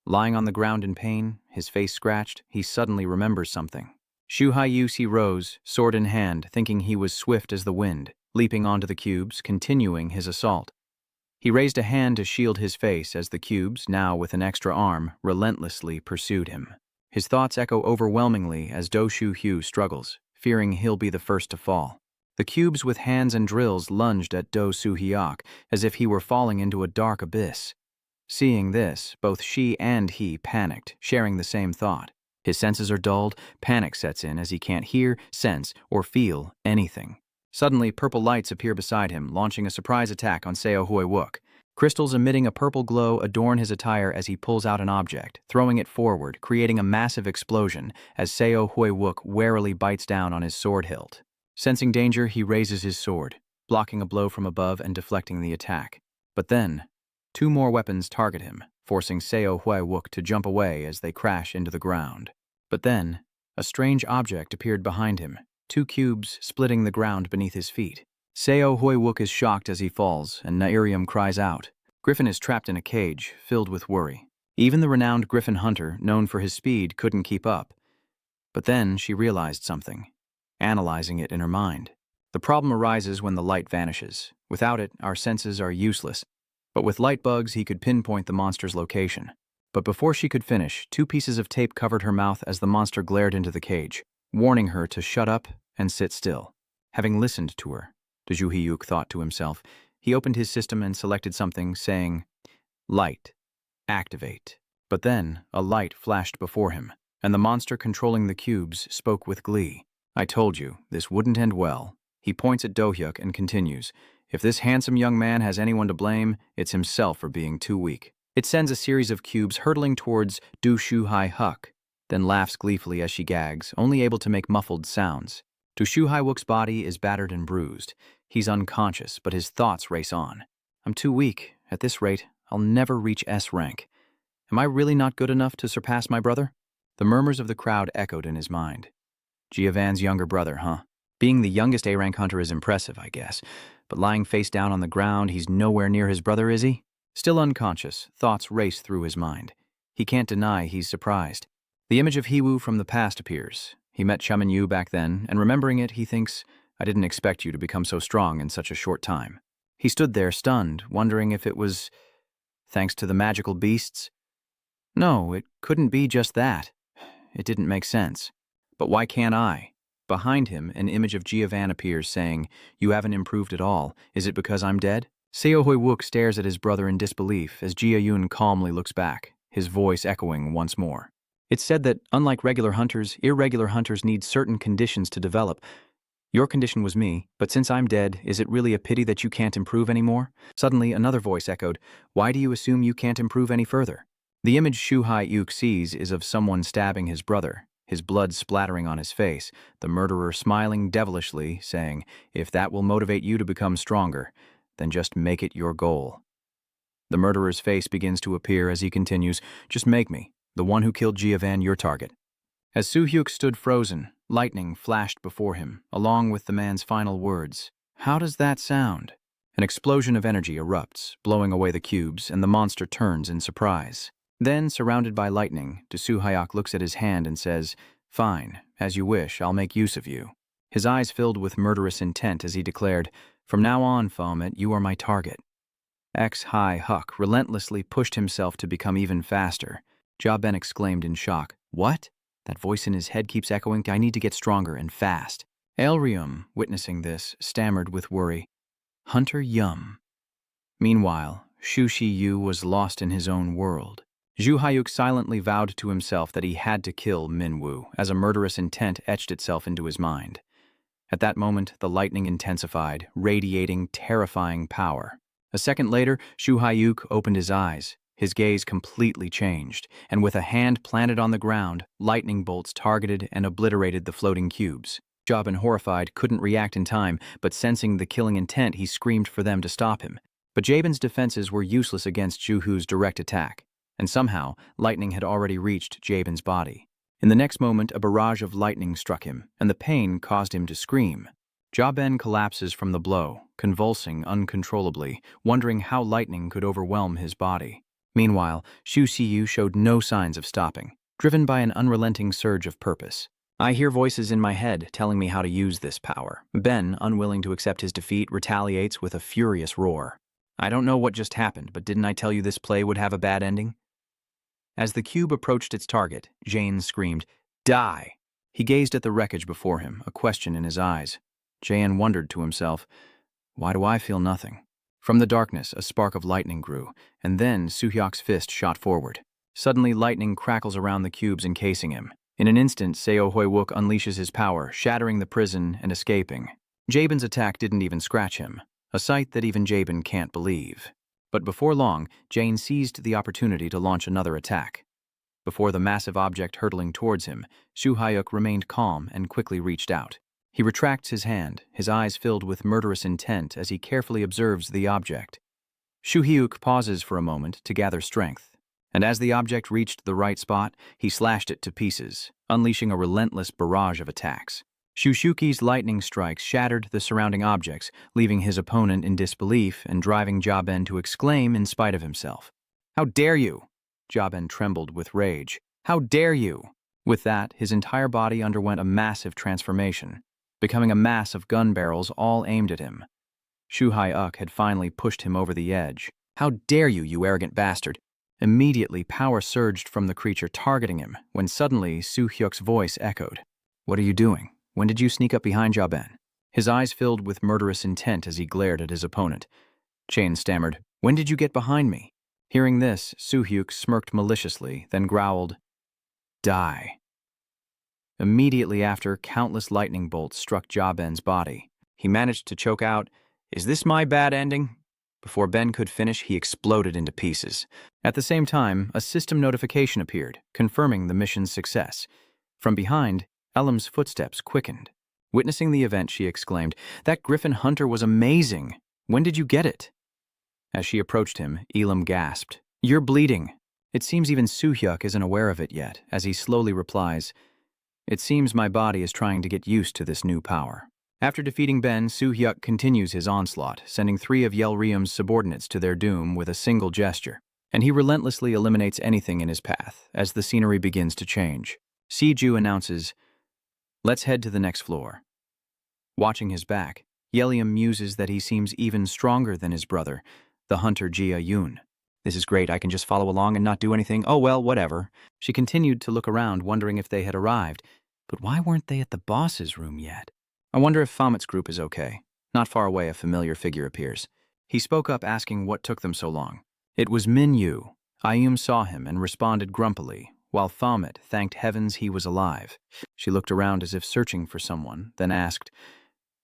Lying on the ground in pain, his face scratched, he suddenly remembers something. Shu Haiyusi rose, sword in hand, thinking he was swift as the wind, leaping onto the cubes, continuing his assault. He raised a hand to shield his face as the cubes, now with an extra arm, relentlessly pursued him. His thoughts echo overwhelmingly as Do Shu Hyu struggles, fearing he'll be the first to fall. The cubes with hands and drills lunged at Do Soo Hyuk as if he were falling into a dark abyss. Seeing this, both she and he panicked, sharing the same thought. His senses are dulled, panic sets in as he can't hear, sense, or feel anything. Suddenly, purple lights appear beside him, launching a surprise attack on Seo Hoi Wook. Crystals emitting a purple glow adorn his attire as he pulls out an object, throwing it forward, creating a massive explosion as Seo Hoi Wook warily bites down on his sword hilt. Sensing danger, he raises his sword, blocking a blow from above and deflecting the attack. But then, two more weapons target him, forcing Seo Hoi Wook to jump away as they crash into the ground. But then, a strange object appeared behind him, two cubes splitting the ground beneath his feet. Seo Hoi Wook is shocked as he falls, and Nairium cries out. Griffin is trapped in a cage, filled with worry. Even the renowned griffin hunter, known for his speed, couldn't keep up. But then she realized something, analyzing it in her mind. The problem arises when the light vanishes. Without it, our senses are useless. But with light bugs, he could pinpoint the monster's location. But before she could finish, two pieces of tape covered her mouth as the monster glared into the cage, warning her to shut up and sit still. Having listened to her, Ju Hyuk thought to himself, he opened his system and selected something, saying, "Light. Activate." But then, a light flashed before him, and the monster controlling the cubes spoke with glee. "I told you, this wouldn't end well. He points at Do-hyuk and continues, "If this handsome young man has anyone to blame, it's himself for being too weak." It sends a series of cubes hurtling towards Do Shu-hyuk, then laughs gleefully as she gags, only able to make muffled sounds. Do Shu-hyuk's body is battered and bruised. He's unconscious, but his thoughts race on. "I'm too weak. At this rate, I'll never reach S rank. Am I really not good enough to surpass my brother?" The murmurs of the crowd echoed in his mind. Giovan's younger brother, huh? Being the youngest A-rank hunter is impressive, I guess. But lying face down on the ground, he's nowhere near his brother, is he? Still unconscious, thoughts race through his mind. He can't deny he's surprised. The image of Hiwoo from the past appears. He met Chaminyu back then, and remembering it, he thinks, "I didn't expect you to become so strong in such a short time." He stood there, stunned, wondering if it was thanks to the magical beasts. No, it couldn't be just that. It didn't make sense. But why can't I? Behind him, an image of Giovan appears, saying, "You haven't improved at all. Is it because I'm dead?" Seo Hoi-wook stares at his brother in disbelief as Jia Yun calmly looks back, his voice echoing once more. "It's said that, unlike regular hunters, irregular hunters need certain conditions to develop. Your condition was me, but since I'm dead, is it really a pity that you can't improve anymore?" Suddenly, another voice echoed, "Why do you assume you can't improve any further?" The image Shu-hyuk sees is of someone stabbing his brother, his blood splattering on his face, the murderer smiling devilishly, saying, "If that will motivate you to become stronger, then just make it your goal." The murderer's face begins to appear as he continues, "Just make me, the one who killed Giovan, your target." As Soo-hyuk stood frozen, lightning flashed before him, along with the man's final words. How does that sound? An explosion of energy erupts, blowing away the cubes, and the monster turns in surprise. Then, surrounded by lightning, Do Soo-hyuk looks at his hand and says, "Fine, as you wish, I'll make use of you." His eyes filled with murderous intent as he declared, "From now on, Fomet, you are my target." X-Hyuk relentlessly pushed himself to become even faster. Ja-ben exclaimed in shock, "What?" That voice in his head keeps echoing, "I need to get stronger and fast." Elrium, witnessing this, stammered with worry, "Hunter Yum." Meanwhile, Shu Shi-yu was lost in his own world. Ju-hyuk silently vowed to himself that he had to kill Min-woo, as a murderous intent etched itself into his mind. At that moment, the lightning intensified, radiating terrifying power. A second later, Shu-hyuk opened his eyes. His gaze completely changed, and with a hand planted on the ground, lightning bolts targeted and obliterated the floating cubes. Ja-ben, horrified, couldn't react in time, but sensing the killing intent, he screamed for them to stop him. But Jabin's defenses were useless against Ju-hoo's direct attack, and somehow, lightning had already reached Jabin's body. In the next moment, a barrage of lightning struck him, and the pain caused him to scream. Ja-ben collapses from the blow, convulsing uncontrollably, wondering how lightning could overwhelm his body. Meanwhile, Shu Si-yu showed no signs of stopping, driven by an unrelenting surge of purpose. "I hear voices in my head telling me how to use this power." Ben, unwilling to accept his defeat, retaliates with a furious roar. "I don't know what just happened, but didn't I tell you this play would have a bad ending?" As the cube approached its target, Jane screamed, "Die!" He gazed at the wreckage before him, a question in his eyes. Jaein wondered to himself, "Why do I feel nothing?" From the darkness, a spark of lightning grew, and then Soo-hyuk's fist shot forward. Suddenly, lightning crackles around the cubes encasing him. In an instant, Seo Hoi-wook unleashes his power, shattering the prison and escaping. Jabin's attack didn't even scratch him, a sight that even Jabin can't believe. But before long, Jane seized the opportunity to launch another attack. Before the massive object hurtling towards him, Soo-hyuk remained calm and quickly reached out. He retracts his hand, his eyes filled with murderous intent as he carefully observes the object. Soo-hyuk pauses for a moment to gather strength, and as the object reached the right spot, he slashed it to pieces, unleashing a relentless barrage of attacks. Shushuki's lightning strikes shattered the surrounding objects, leaving his opponent in disbelief and driving Ja-ben to exclaim in spite of himself. "How dare you!" Ja-ben trembled with rage. "How dare you!" With that, his entire body underwent a massive transformation, becoming a mass of gun barrels all aimed at him. Shu-hyuk had finally pushed him over the edge. "How dare you, you arrogant bastard!" Immediately, power surged from the creature targeting him, when suddenly Soo-hyuk's voice echoed. "What are you doing? When did you sneak up behind Ja-ben?" His eyes filled with murderous intent as he glared at his opponent. Chain stammered, "When did you get behind me?" Hearing this, Soo-hyuk smirked maliciously, then growled, "Die." Immediately after, countless lightning bolts struck Ja-ben's body. He managed to choke out, "Is this my bad ending?" Before Ben could finish, he exploded into pieces. At the same time, a system notification appeared, confirming the mission's success. From behind, Elam's footsteps quickened. Witnessing the event, she exclaimed, "That griffin hunter was amazing! When did you get it?" As she approached him, Elam gasped, "You're bleeding." It seems even Soo-hyuk isn't aware of it yet, as he slowly replies, "It seems my body is trying to get used to this new power." After defeating Ben, Soo-hyuk continues his onslaught, sending 3 of Yelryum's subordinates to their doom with a single gesture. And he relentlessly eliminates anything in his path, as the scenery begins to change. Si-ju announces, "Let's head to the next floor." Watching his back, Yelyum muses that he seems even stronger than his brother, the hunter Jia-yoon. "This is great, I can just follow along and not do anything. Oh well, whatever." She continued to look around, wondering if they had arrived. But why weren't they at the boss's room yet? I wonder if Famit's group is okay. Not far away, a familiar figure appears. He spoke up asking what took them so long. It was Min-yu. Ayum saw him and responded grumpily, while Famit thanked heavens he was alive. She looked around as if searching for someone, then asked,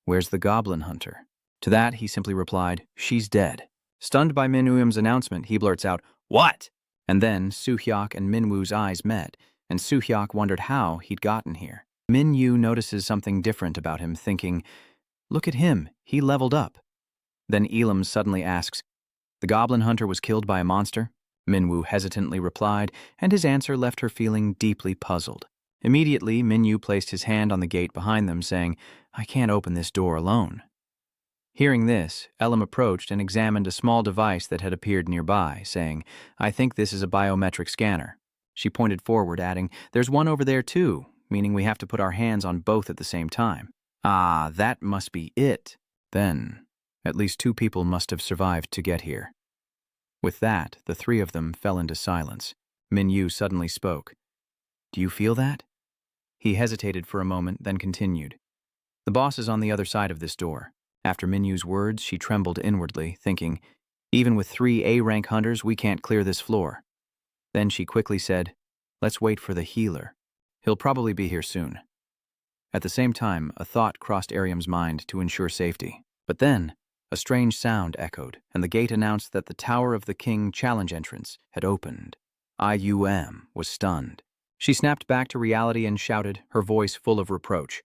"Where's the goblin hunter?" To that, he simply replied, "She's dead." Stunned by Min-yum's announcement, he blurts out, "What?" And then Soo-hyuk and Min-woo's eyes met, and Soo-hyuk wondered how he'd gotten here. Min-yu notices something different about him, thinking, "Look at him, he leveled up." Then Elam suddenly asks, "The goblin hunter was killed by a monster?" Min-woo hesitantly replied, and his answer left her feeling deeply puzzled. Immediately, Min-yu placed his hand on the gate behind them, saying, "I can't open this door alone." Hearing this, Elam approached and examined a small device that had appeared nearby, saying, "I think this is a biometric scanner." She pointed forward, adding, "There's one over there too," meaning we have to put our hands on both at the same time. Ah, that must be it. Then, at least 2 people must have survived to get here. With that, the 3 of them fell into silence. Min-yu suddenly spoke. "Do you feel that?" He hesitated for a moment, then continued. "The boss is on the other side of this door." After Min-yu's words, she trembled inwardly, thinking, "Even with 3 A-rank hunters, we can't clear this floor." Then she quickly said, "Let's wait for the healer. He'll probably be here soon." At the same time, a thought crossed Ariam's mind to ensure safety. But then, a strange sound echoed, and the gate announced that the Tower of the King challenge entrance had opened. IUM was stunned. She snapped back to reality and shouted, her voice full of reproach,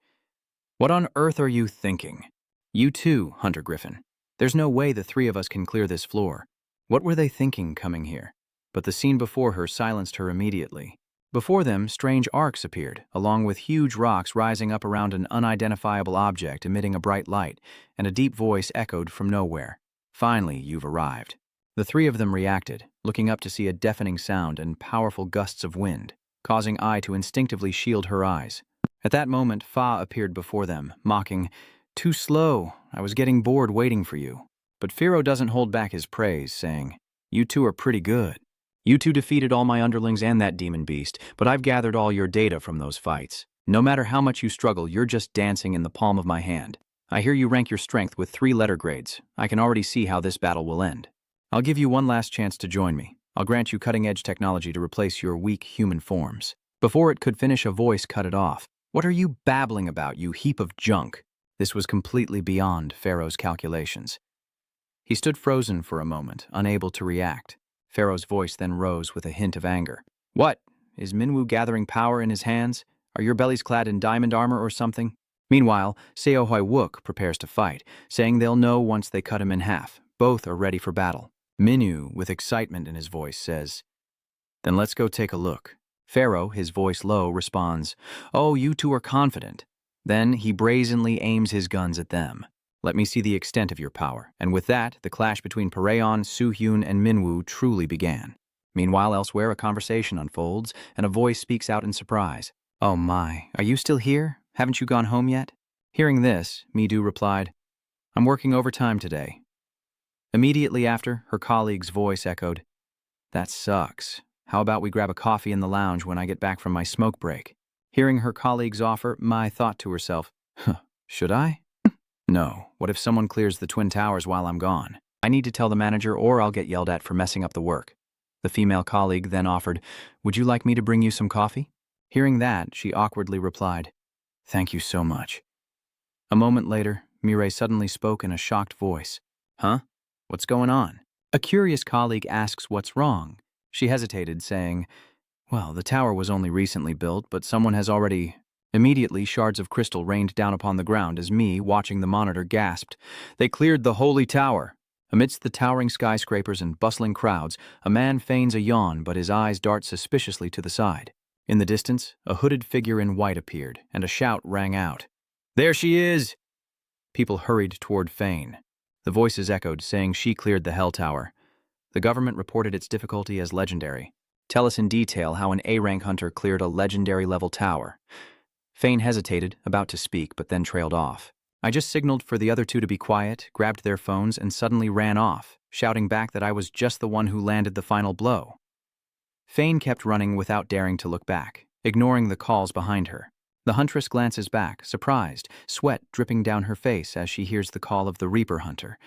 "What on earth are you thinking? You too, Hunter Griffin. There's no way the 3 of us can clear this floor." What were they thinking coming here? But the scene before her silenced her immediately. Before them, strange arcs appeared, along with huge rocks rising up around an unidentifiable object emitting a bright light, and a deep voice echoed from nowhere. "Finally, you've arrived." The 3 of them reacted, looking up to see a deafening sound and powerful gusts of wind, causing Ai to instinctively shield her eyes. At that moment, Fa appeared before them, mocking, "Too slow, I was getting bored waiting for you." But Firo doesn't hold back his praise, saying, "You 2 are pretty good. You 2 defeated all my underlings and that demon beast, but I've gathered all your data from those fights. No matter how much you struggle, you're just dancing in the palm of my hand. I hear you rank your strength with 3 letter grades. I can already see how this battle will end. I'll give you one last chance to join me. I'll grant you cutting-edge technology to replace your weak human forms." Before it could finish, a voice cut it off. "What are you babbling about, you heap of junk?" This was completely beyond Pharaoh's calculations. He stood frozen for a moment, unable to react. Pharaoh's voice then rose with a hint of anger. "What? Is Minwoo gathering power in his hands? Are your bellies clad in diamond armor or something?" Meanwhile, Seo Hoi-wook prepares to fight, saying they'll know once they cut him in half. Both are ready for battle. Minwoo, with excitement in his voice, says, "Then let's go take a look." Pharaoh, his voice low, responds, "Oh, you 2 are confident." Then he brazenly aims his guns at them. "Let me see the extent of your power." And with that, the clash between Pareon, Soo-hyun, and Minwoo truly began. Meanwhile, elsewhere, a conversation unfolds, and a voice speaks out in surprise. "Oh my, are you still here? Haven't you gone home yet?" Hearing this, Mi-do replied, "I'm working overtime today." Immediately after, her colleague's voice echoed, "That sucks. How about we grab a coffee in the lounge when I get back from my smoke break?" Hearing her colleague's offer, Mai thought to herself, "Should I? No, what if someone clears the Twin Towers while I'm gone? I need to tell the manager or I'll get yelled at for messing up the work." The female colleague then offered, "Would you like me to bring you some coffee?" Hearing that, she awkwardly replied, "Thank you so much." A moment later, Mireille suddenly spoke in a shocked voice. Huh? What's going on? A curious colleague asks what's wrong. She hesitated, saying, well, the tower was only recently built, but someone has already... Immediately, shards of crystal rained down upon the ground as me, watching the monitor, gasped. They cleared the holy tower. Amidst the towering skyscrapers and bustling crowds, a man feigns a yawn, but his eyes dart suspiciously to the side. In the distance, a hooded figure in white appeared, and a shout rang out. There she is! People hurried toward Fane. The voices echoed, saying she cleared the Hell Tower. The government reported its difficulty as legendary. Tell us in detail how an A-rank hunter cleared a legendary-level tower. Fane hesitated, about to speak, but then trailed off. I just signaled for the other two to be quiet, grabbed their phones, and suddenly ran off, shouting back that I was just the one who landed the final blow. Fane kept running without daring to look back, ignoring the calls behind her. The huntress glances back, surprised, sweat dripping down her face as she hears the call of the Reaper hunter.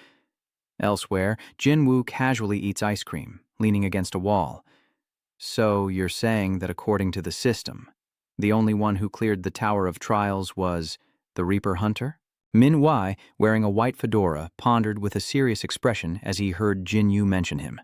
Elsewhere, Jinwoo casually eats ice cream, leaning against a wall. So you're saying that according to the system, the only one who cleared the Tower of Trials was the Reaper hunter? Manhwa, wearing a white fedora, pondered with a serious expression as he heard Jinwoo mention him.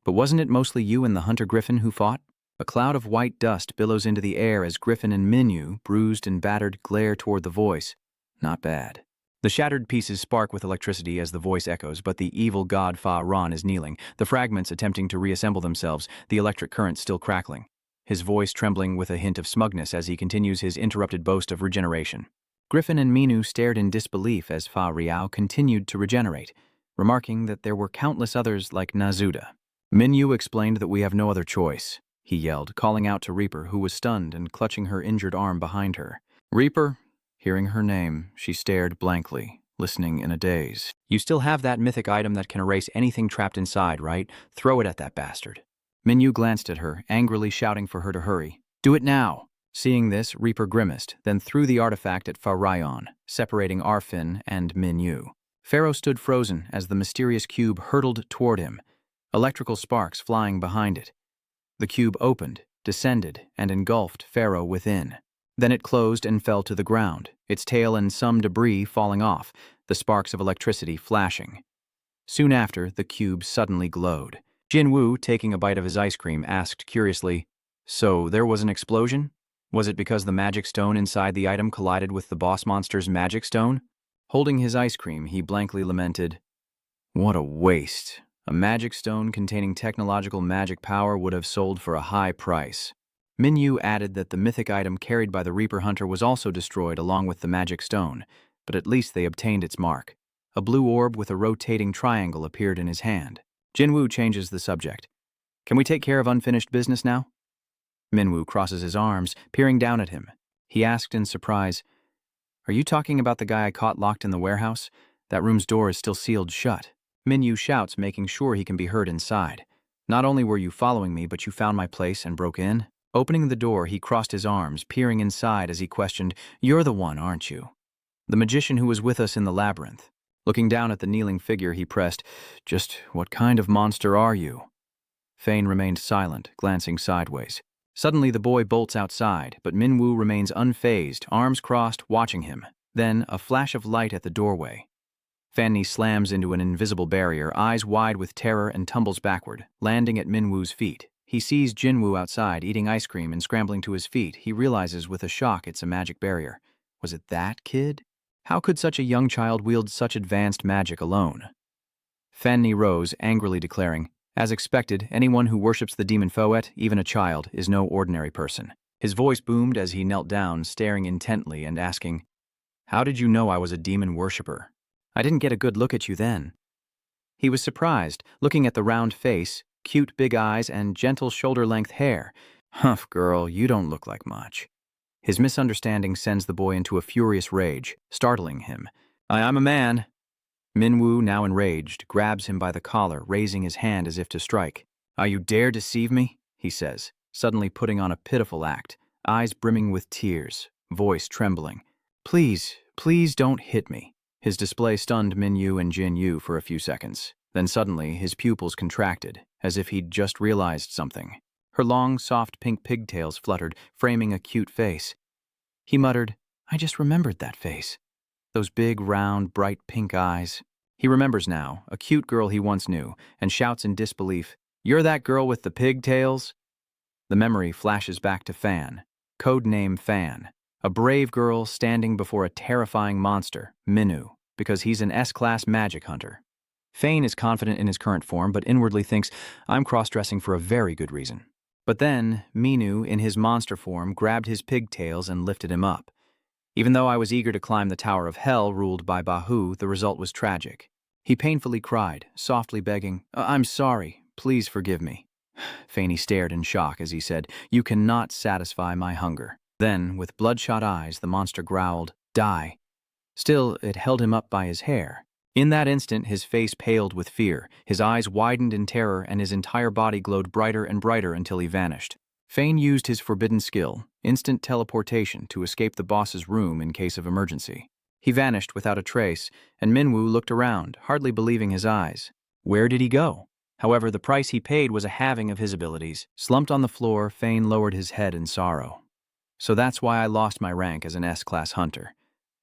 But wasn't it mostly you and the hunter Griffin who fought? A cloud of white dust billows into the air as Griffin and Minyu, bruised and battered, glare toward the voice. Not bad. The shattered pieces spark with electricity as the voice echoes, but the evil god Fa Ron is kneeling, the fragments attempting to reassemble themselves, the electric current still crackling. His voice trembling with a hint of smugness as he continues his interrupted boast of regeneration. Griffin and Minyu stared in disbelief as Fa Riao continued to regenerate, remarking that there were countless others like Nazuda. Minyu explained that we have no other choice, he yelled, calling out to Reaper, who was stunned and clutching her injured arm behind her. Reaper? Hearing her name, she stared blankly, listening in a daze. You still have that mythic item that can erase anything trapped inside, right? Throw it at that bastard. Minyu glanced at her, angrily shouting for her to hurry. Do it now! Seeing this, Reaper grimaced, then threw the artifact at Farayon, separating Arfin and Minyu. Pharaoh stood frozen as the mysterious cube hurtled toward him, electrical sparks flying behind it. The cube opened, descended, and engulfed Pharaoh within. Then it closed and fell to the ground, its tail and some debris falling off, the sparks of electricity flashing. Soon after, the cube suddenly glowed. Jinwoo, taking a bite of his ice cream, asked curiously, So there was an explosion? Was it because the magic stone inside the item collided with the boss monster's magic stone? Holding his ice cream, he blankly lamented, What a waste. A magic stone containing technological magic power would have sold for a high price. Minyu added that the mythic item carried by the Reaper hunter was also destroyed along with the magic stone, but at least they obtained its mark. A blue orb with a rotating triangle appeared in his hand. Jinwoo changes the subject. Can we take care of unfinished business now? Minwoo crosses his arms, peering down at him. He asked in surprise, Are you talking about the guy I caught locked in the warehouse? That room's door is still sealed shut. Minyu shouts, making sure he can be heard inside. Not only were you following me, but you found my place and broke in? Opening the door, he crossed his arms, peering inside as he questioned, You're the one, aren't you? The magician who was with us in the labyrinth. Looking down at the kneeling figure, he pressed, Just what kind of monster are you? Fane remained silent, glancing sideways. Suddenly the boy bolts outside, but Minwoo remains unfazed, arms crossed, watching him. Then, a flash of light at the doorway. Fanny slams into an invisible barrier, eyes wide with terror, and tumbles backward, landing at Minwoo's feet. He sees Jinwoo outside, eating ice cream and scrambling to his feet. He realizes with a shock it's a magic barrier. Was it that kid? How could such a young child wield such advanced magic alone? Fanny rose, angrily declaring, As expected, anyone who worships the demon Foet, even a child, is no ordinary person. His voice boomed as he knelt down, staring intently and asking, How did you know I was a demon worshipper? I didn't get a good look at you then. He was surprised, looking at the round face, cute big eyes, and gentle shoulder-length hair. Humph, girl, you don't look like much. His misunderstanding sends the boy into a furious rage, startling him. I'm a man. Minwoo, now enraged, grabs him by the collar, raising his hand as if to strike. You dare deceive me? He says, suddenly putting on a pitiful act, eyes brimming with tears, voice trembling. Please, please don't hit me. His display stunned Minyu and Jinyu for a few seconds. Then suddenly, his pupils contracted, as if he'd just realized something. Her long, soft pink pigtails fluttered, framing a cute face. He muttered, I just remembered that face. Those big, round, bright pink eyes. He remembers now, a cute girl he once knew, and shouts in disbelief, "You're that girl with the pigtails?" The memory flashes back to Fan, code name Fan, a brave girl standing before a terrifying monster, Minhu, because he's an S-class magic hunter. Fane is confident in his current form, but inwardly thinks, I'm cross-dressing for a very good reason. But then, Minhu, in his monster form, grabbed his pigtails and lifted him up. Even though I was eager to climb the Tower of Hell ruled by Bahu, the result was tragic. He painfully cried, softly begging, I'm sorry, please forgive me. Faney stared in shock as he said, You cannot satisfy my hunger. Then, with bloodshot eyes, the monster growled, Die. Still, it held him up by his hair. In that instant, his face paled with fear, his eyes widened in terror, and his entire body glowed brighter and brighter until he vanished. Fane used his forbidden skill, instant teleportation, to escape the boss's room in case of emergency. He vanished without a trace, and Minhu looked around, hardly believing his eyes. Where did he go? However, the price he paid was a halving of his abilities. Slumped on the floor, Fane lowered his head in sorrow. So that's why I lost my rank as an S-class hunter.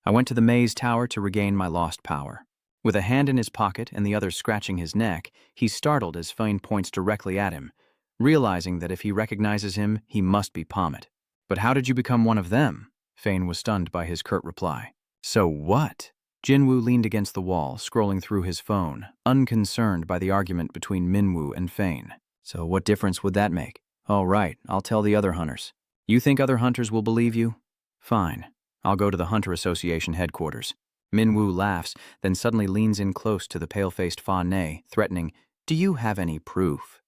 I went to the maze tower to regain my lost power. With a hand in his pocket and the other scratching his neck, he's startled as Fane points directly at him, realizing that if he recognizes him, he must be Pommet. But how did you become one of them? Fane was stunned by his curt reply. So what? Jinwoo leaned against the wall, scrolling through his phone, unconcerned by the argument between Minwoo and Fane. So what difference would that make? Oh, right, I'll tell the other hunters. You think other hunters will believe you? Fine. I'll go to the Hunter Association headquarters. Minwoo laughs, then suddenly leans in close to the pale-faced Fa Ne, threatening, Do you have any proof?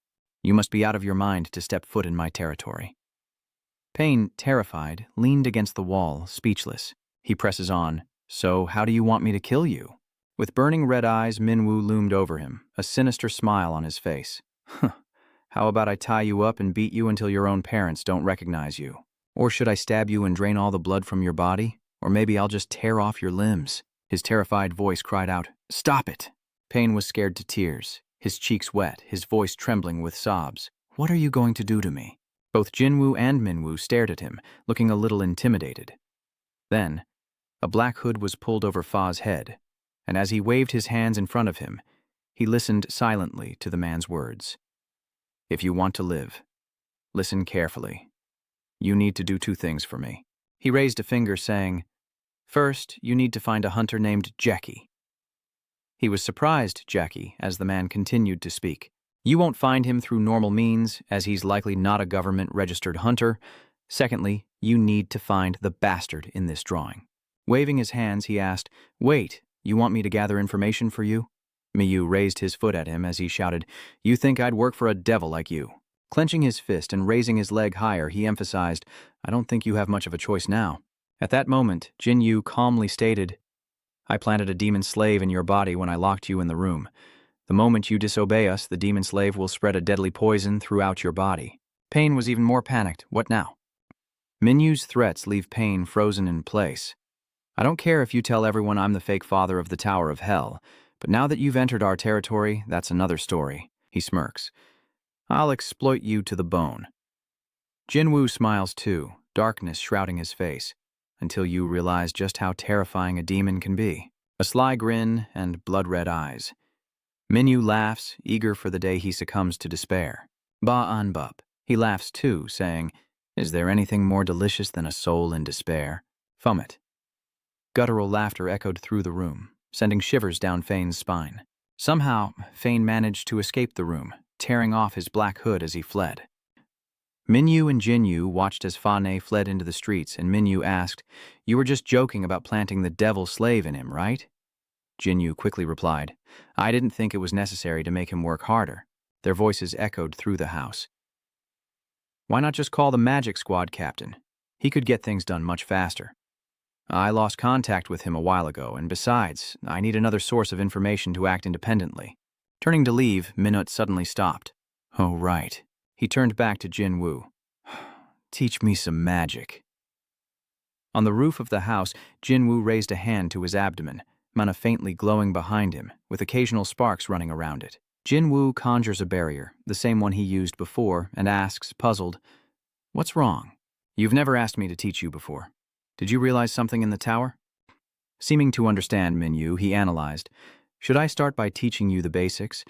You must be out of your mind to step foot in my territory. Pain, terrified, leaned against the wall, speechless. He presses on, So how do you want me to kill you? With burning red eyes, Minwoo loomed over him, a sinister smile on his face. How about I tie you up and beat you until your own parents don't recognize you? Or should I stab you and drain all the blood from your body? Or maybe I'll just tear off your limbs. His terrified voice cried out, Stop it! Pain was scared to tears, his cheeks wet, his voice trembling with sobs. What are you going to do to me? Both Jinwoo and Minwoo stared at him, looking a little intimidated. Then, a black hood was pulled over Fa's head, and as he waved his hands in front of him, he listened silently to the man's words. If you want to live, listen carefully. You need to do two things for me. He raised a finger, saying, First, you need to find a hunter named Jackie. He was surprised, Jackie, as the man continued to speak. You won't find him through normal means, as he's likely not a government-registered hunter. Secondly, you need to find the bastard in this drawing. Waving his hands, he asked, Wait, you want me to gather information for you? Miyu raised his foot at him as he shouted, You think I'd work for a devil like you? Clenching his fist and raising his leg higher, he emphasized, I don't think you have much of a choice now. At that moment, Jin Yu calmly stated, I planted a demon slave in your body when I locked you in the room. The moment you disobey us, the demon slave will spread a deadly poison throughout your body. Pain was even more panicked. What now? Minyu's threats leave Pain frozen in place. I don't care if you tell everyone I'm the fake father of the Tower of Hell, but now that you've entered our territory, that's another story. He smirks. I'll exploit you to the bone. Jinwoo smiles too, darkness shrouding his face, until you realize just how terrifying a demon can be. A sly grin and blood-red eyes. Minyu laughs, eager for the day he succumbs to despair. Ba-an-bup. He laughs too, saying, Is there anything more delicious than a soul in despair? Fummet. Guttural laughter echoed through the room, sending shivers down Fane's spine. Somehow, Fane managed to escape the room, tearing off his black hood as he fled. Minyu and Jinyu watched as Fa Ne fled into the streets, and Minyu asked, You were just joking about planting the devil slave in him, right? Jinyu quickly replied, I didn't think it was necessary to make him work harder. Their voices echoed through the house. Why not just call the magic squad captain? He could get things done much faster. I lost contact with him a while ago, and besides, I need another source of information to act independently. Turning to leave, Minut suddenly stopped. Oh, right. He turned back to Jinwoo. Teach me some magic. On the roof of the house, Jinwoo raised a hand to his abdomen, mana faintly glowing behind him, with occasional sparks running around it. Jinwoo conjures a barrier, the same one he used before, and asks, puzzled, What's wrong? You've never asked me to teach you before. Did you realize something in the tower? Seeming to understand Minyu, he analyzed, "Should I start by teaching you the basics?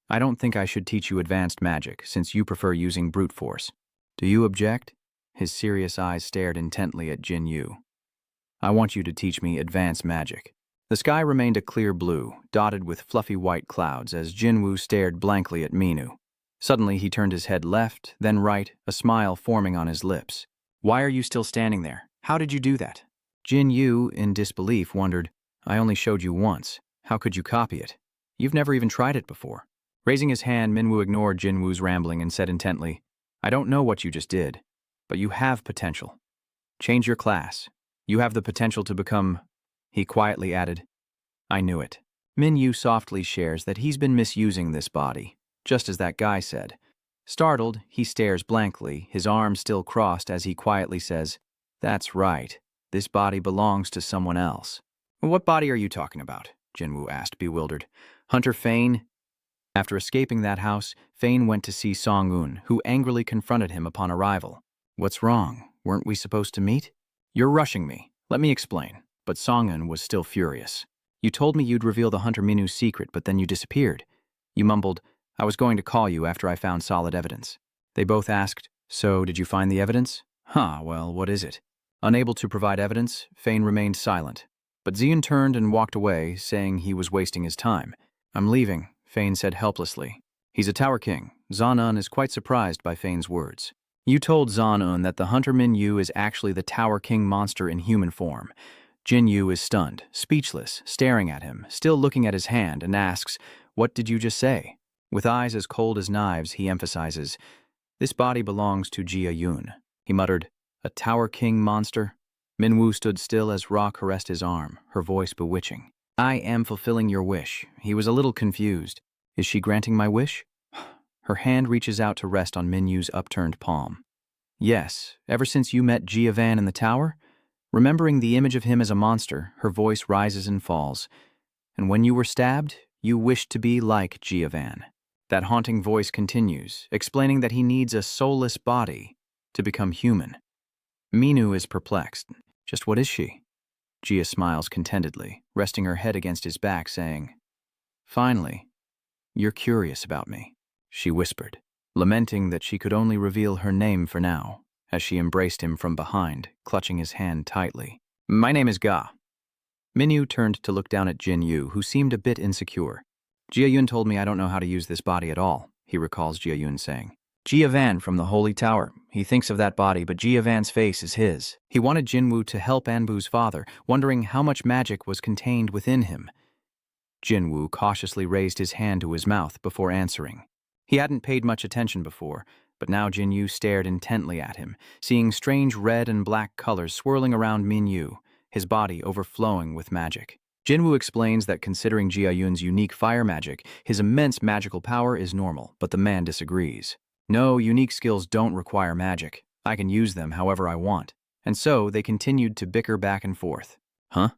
I don't think I should teach you advanced magic, since you prefer using brute force. Do you object?" His serious eyes stared intently at Jinyu. "I want you to teach me advanced magic." The sky remained a clear blue, dotted with fluffy white clouds as Jinwu stared blankly at Minu. Suddenly he turned his head left, then right, a smile forming on his lips. "Why are you still standing there? How did you do that?" Jinyu, in disbelief, wondered, "I only showed you once. How could you copy it? You've never even tried it before." Raising his hand, Minwu ignored Jinwu's rambling and said intently, "I don't know what you just did, but you have potential. Change your class. You have the potential to become..." He quietly added, "I knew it." Minyu softly shares that he's been misusing this body, just as that guy said. Startled, he stares blankly, his arms still crossed as he quietly says, "That's right. This body belongs to someone else." "What body are you talking about?" Jinwu asked, bewildered. "Hunter Fane?" After escaping that house, Fane went to see Song-un, who angrily confronted him upon arrival. "What's wrong? Weren't we supposed to meet?" "You're rushing me. Let me explain." But Song-un was still furious. "You told me you'd reveal the Hunter Minu's secret, but then you disappeared." You mumbled, "I was going to call you after I found solid evidence." They both asked, "So, did you find the evidence?" Well, what is it?" Unable to provide evidence, Fane remained silent. But Zion turned and walked away, saying he was wasting his time. "I'm leaving," Fane said helplessly. He's a Tower King. Zan-un is quite surprised by Fane's words. "You told Zan-un that the Hunter Minyu is actually the Tower King monster in human form." Jinyu is stunned, speechless, staring at him, still looking at his hand, and asks, "What did you just say?" With eyes as cold as knives, he emphasizes, "This body belongs to Jia-yun." He muttered, "A Tower King monster?" Minwu stood still as Ra caressed his arm, her voice bewitching. "I am fulfilling your wish." He was a little confused. "Is she granting my wish?" Her hand reaches out to rest on Minyu's upturned palm. "Yes, ever since you met Jia-van in the tower?" Remembering the image of him as a monster, her voice rises and falls. "And when you were stabbed, you wished to be like Jia-van." That haunting voice continues, explaining that he needs a soulless body to become human. Minu is perplexed. Just what is she? Jia smiles contentedly, resting her head against his back, saying, "Finally, you're curious about me," she whispered, lamenting that she could only reveal her name for now, as she embraced him from behind, clutching his hand tightly. "My name is Ga." Minyu turned to look down at Jinyu, who seemed a bit insecure. "Jia-yun told me I don't know how to use this body at all," he recalls Jia-yun saying. "Jia-van from the Holy Tower. He thinks of that body, but Jia-van's face is his." He wanted Jinwu to help Anbu's father, wondering how much magic was contained within him. Jinwu cautiously raised his hand to his mouth before answering. He hadn't paid much attention before, but now Jinyu stared intently at him, seeing strange red and black colors swirling around Minyu, his body overflowing with magic. Jinwu explains that considering Jia-yun's unique fire magic, his immense magical power is normal, but the man disagrees. "No, unique skills don't require magic. I can use them however I want." And so they continued to bicker back and forth. "Huh?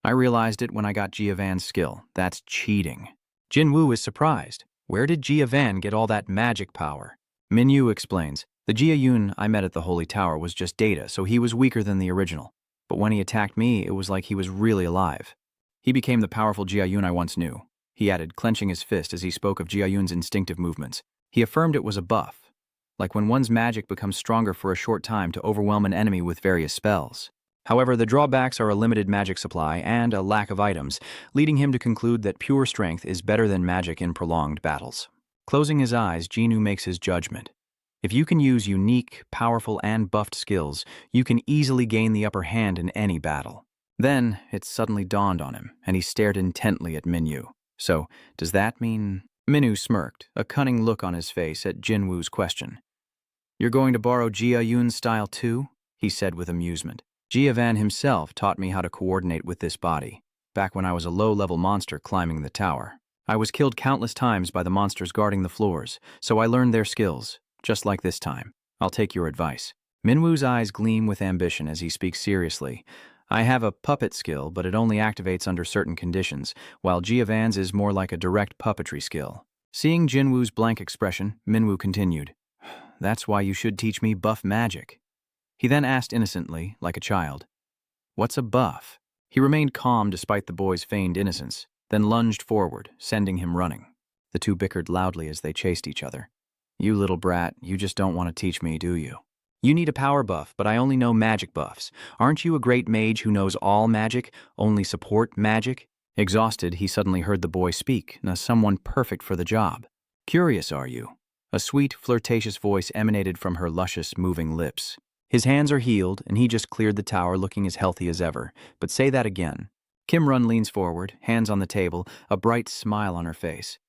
I realized it when I got Jia-van's skill. That's cheating." Jinwu is surprised. Where did Jia-van get all that magic power? Minyu explains, "The Jia-yun I met at the Holy Tower was just data, so he was weaker than the original. But when he attacked me, it was like he was really alive. He became the powerful Jia-yun I once knew," he added, clenching his fist as he spoke of Jia-yun's instinctive movements. He affirmed it was a buff, like when one's magic becomes stronger for a short time to overwhelm an enemy with various spells. However, the drawbacks are a limited magic supply and a lack of items, leading him to conclude that pure strength is better than magic in prolonged battles. Closing his eyes, Jinwu makes his judgment. If you can use unique, powerful, and buffed skills, you can easily gain the upper hand in any battle. Then, it suddenly dawned on him, and he stared intently at Minyu. "So, does that mean—" Minyu smirked, a cunning look on his face at Jinwu's question. "You're going to borrow Jia-yun's style too?" he said with amusement. "Jia-van himself taught me how to coordinate with this body, back when I was a low-level monster climbing the tower. I was killed countless times by the monsters guarding the floors, so I learned their skills, just like this time. I'll take your advice." Minwu's eyes gleam with ambition as he speaks seriously. "I have a puppet skill, but it only activates under certain conditions, while Jia-van's is more like a direct puppetry skill." Seeing Jinwu's blank expression, Minwu continued, "That's why you should teach me buff magic." He then asked innocently, like a child, "What's a buff?" He remained calm despite the boy's feigned innocence, then lunged forward, sending him running. The two bickered loudly as they chased each other. You little brat, you just don't want to teach me, do you? You need a power buff, but I only know magic buffs. Aren't you a great mage who knows all magic, only support magic? Exhausted, he suddenly heard the boy speak, as someone perfect for the job. Curious, are you? A sweet, flirtatious voice emanated from her luscious, moving lips. His hands are healed, and he just cleared the tower looking as healthy as ever. But say that again. Kim Run leans forward, hands on the table, a bright smile on her face.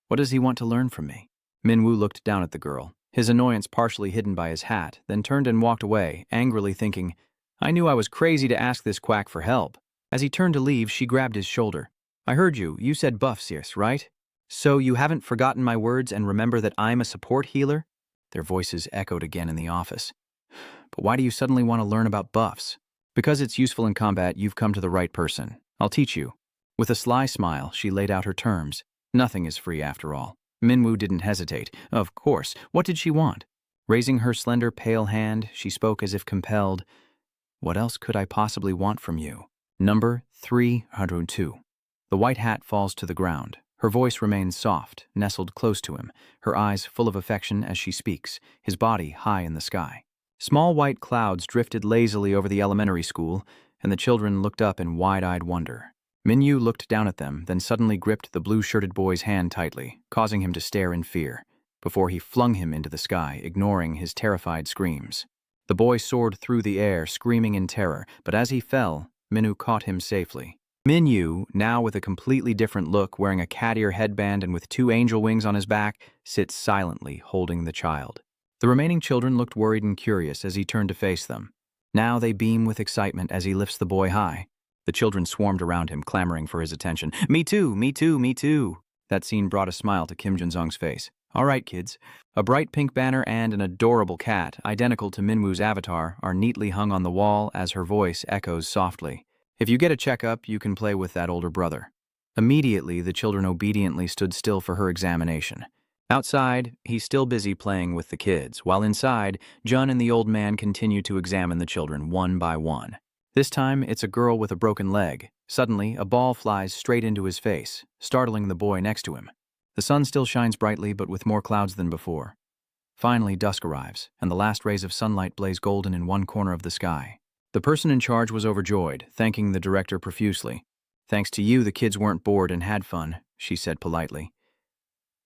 What does he want to learn from me? Minwoo looked down at the girl, his annoyance partially hidden by his hat, then turned and walked away, angrily thinking, I knew I was crazy to ask this quack for help. As he turned to leave, she grabbed his shoulder. I heard you. You said buffs, yes, right? So you haven't forgotten my words and remember that I'm a support healer? Their voices echoed again in the office. But why do you suddenly want to learn about buffs? Because it's useful in combat, you've come to the right person. I'll teach you. With a sly smile, she laid out her terms. Nothing is free after all. Minwoo didn't hesitate. Of course. What did she want? Raising her slender, pale hand, she spoke as if compelled. What else could I possibly want from you? Number 302. The white hat falls to the ground. Her voice remains soft, nestled close to him, her eyes full of affection as she speaks, his body high in the sky. Small white clouds drifted lazily over the elementary school, and the children looked up in wide-eyed wonder. Minwoo looked down at them, then suddenly gripped the blue-shirted boy's hand tightly, causing him to stare in fear, before he flung him into the sky, ignoring his terrified screams. The boy soared through the air, screaming in terror, but as he fell, Minwoo caught him safely. Minwoo, now with a completely different look, wearing a cat ear headband and with 2 angel wings on his back, sits silently, holding the child. The remaining children looked worried and curious as he turned to face them. Now they beam with excitement as he lifts the boy high. The children swarmed around him, clamoring for his attention. Me too, me too, me too. That scene brought a smile to Kim Jun-sung's face. All right, kids. A bright pink banner and an adorable cat, identical to Minwoo's avatar, are neatly hung on the wall as her voice echoes softly. If you get a checkup, you can play with that older brother. Immediately, the children obediently stood still for her examination. Outside, he's still busy playing with the kids, while inside, Jun and the old man continue to examine the children one by one. This time, it's a girl with a broken leg. Suddenly, a ball flies straight into his face, startling the boy next to him. The sun still shines brightly, but with more clouds than before. Finally, dusk arrives, and the last rays of sunlight blaze golden in one corner of the sky. The person in charge was overjoyed, thanking the director profusely. Thanks to you, the kids weren't bored and had fun, she said politely.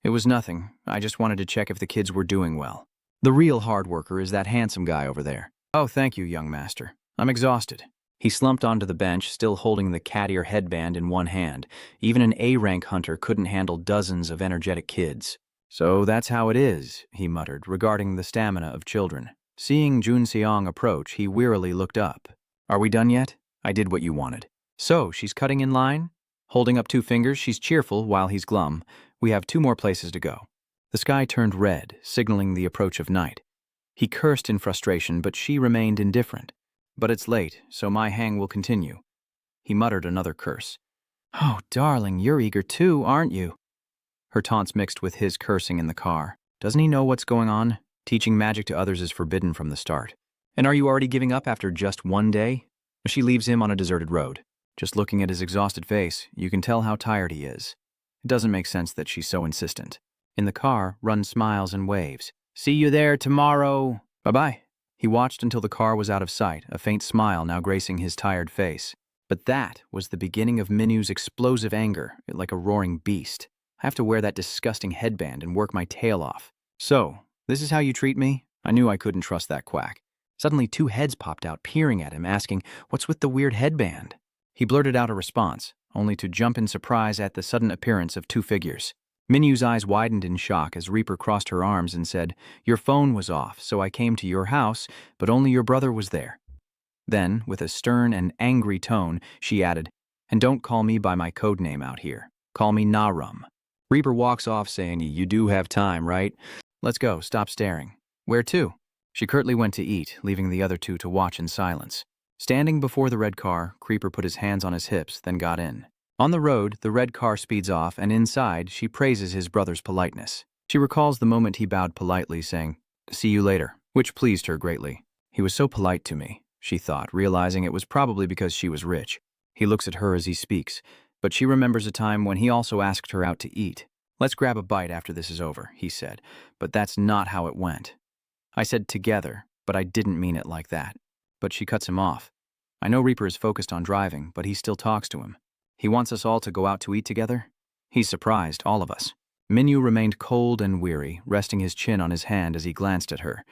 It was nothing. I just wanted to check if the kids were doing well. The real hard worker is that handsome guy over there. Oh, thank you, young master. I'm exhausted. He slumped onto the bench, still holding the cat ear headband in one hand. Even an A-rank hunter couldn't handle dozens of energetic kids. So that's how it is, he muttered, regarding the stamina of children. Seeing Jun Seong approach, he wearily looked up. Are we done yet? I did what you wanted. So, she's cutting in line? Holding up 2 fingers, she's cheerful while he's glum. We have 2 more places to go. The sky turned red, signaling the approach of night. He cursed in frustration, but she remained indifferent. But it's late, so my hang will continue. He muttered another curse. Oh, darling, you're eager too, aren't you? Her taunts mixed with his cursing in the car. Doesn't he know what's going on? Teaching magic to others is forbidden from the start. And are you already giving up after just 1 day? She leaves him on a deserted road. Just looking at his exhausted face, you can tell how tired he is. It doesn't make sense that she's so insistent. In the car, Run smiles and waves. See you there tomorrow. Bye-bye. He watched until the car was out of sight, a faint smile now gracing his tired face. But that was the beginning of Minwoo's explosive anger, like a roaring beast. I have to wear that disgusting headband and work my tail off. So, this is how you treat me? I knew I couldn't trust that quack. Suddenly 2 heads popped out, peering at him, asking, what's with the weird headband? He blurted out a response, only to jump in surprise at the sudden appearance of 2 figures. Minwoo's eyes widened in shock as Reaper crossed her arms and said, your phone was off, so I came to your house, but only your brother was there. Then, with a stern and angry tone, she added, and don't call me by my code name out here. Call me Narum. Reaper walks off saying, you do have time, right? Let's go, stop staring. Where to? She curtly went to eat, leaving the other 2 to watch in silence. Standing before the red car, Creeper put his hands on his hips, then got in. On the road, the red car speeds off, and inside, she praises his brother's politeness. She recalls the moment he bowed politely, saying, see you later, which pleased her greatly. He was so polite to me, she thought, realizing it was probably because she was rich. He looks at her as he speaks, but she remembers a time when he also asked her out to eat. "Let's grab a bite after this is over," he said, but that's not how it went. I said together, but I didn't mean it like that. But she cuts him off. I know Reaper is focused on driving, but he still talks to him. He wants us all to go out to eat together? He's surprised, all of us. Minyu remained cold and weary, resting his chin on his hand as he glanced at her.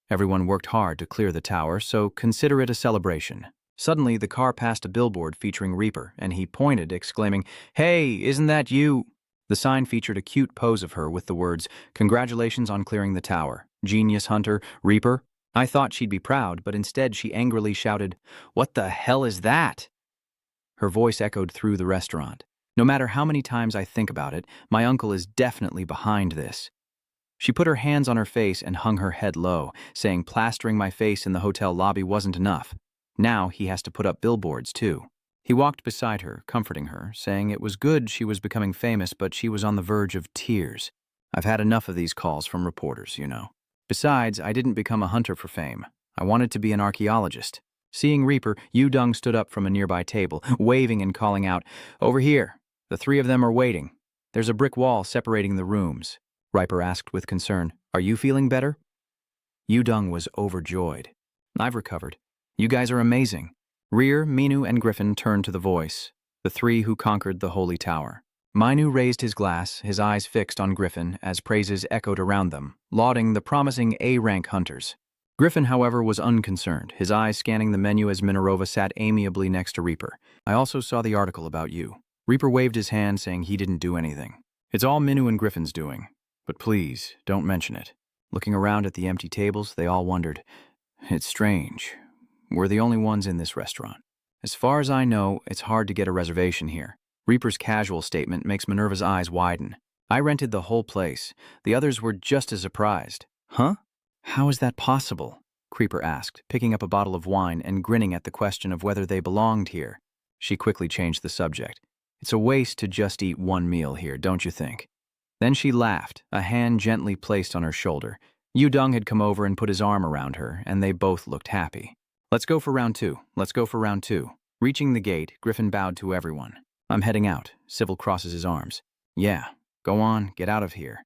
Everyone worked hard to clear the tower, so consider it a celebration. Suddenly, the car passed a billboard featuring Reaper, and he pointed, exclaiming, "Hey, isn't that you?" The sign featured a cute pose of her with the words, "Congratulations on clearing the tower. Genius hunter, Reaper." I thought she'd be proud, but instead she angrily shouted, "What the hell is that?" Her voice echoed through the restaurant. No matter how many times I think about it, my uncle is definitely behind this. She put her hands on her face and hung her head low, saying plastering my face in the hotel lobby wasn't enough. Now he has to put up billboards, too. He walked beside her, comforting her, saying it was good she was becoming famous, but she was on the verge of tears. I've had enough of these calls from reporters, you know. Besides, I didn't become a hunter for fame. I wanted to be an archaeologist. Seeing Reaper, Yu-Dung stood up from a nearby table, waving and calling out, "Over here. The three of them are waiting. There's a brick wall separating the rooms." Reaper asked with concern, "Are you feeling better?" Yu-Dung was overjoyed. "I've recovered. You guys are amazing." Rear, Minu, and Griffin turned to the voice, the three who conquered the Holy Tower. Minu raised his glass, his eyes fixed on Griffin as praises echoed around them, lauding the promising A-rank hunters. Griffin, however, was unconcerned, his eyes scanning the menu as Minerova sat amiably next to Reaper. "I also saw the article about you." Reaper waved his hand, saying he didn't do anything. "It's all Minu and Griffin's doing. But please, don't mention it." Looking around at the empty tables, they all wondered. "It's strange. We're the only ones in this restaurant. As far as I know, it's hard to get a reservation here." Reaper's casual statement makes Minerva's eyes widen. "I rented the whole place. The others were just as surprised." "Huh? How is that possible?" Creeper asked, picking up a bottle of wine and grinning at the question of whether they belonged here. She quickly changed the subject. "It's a waste to just eat one meal here, don't you think?" Then she laughed, a hand gently placed on her shoulder. Yu-Dung had come over and put his arm around her, and they both looked happy. "Let's go for round two. Let's go for round two." Reaching the gate, Griffin bowed to everyone. "I'm heading out." Civil crosses his arms. "Yeah, go on, get out of here."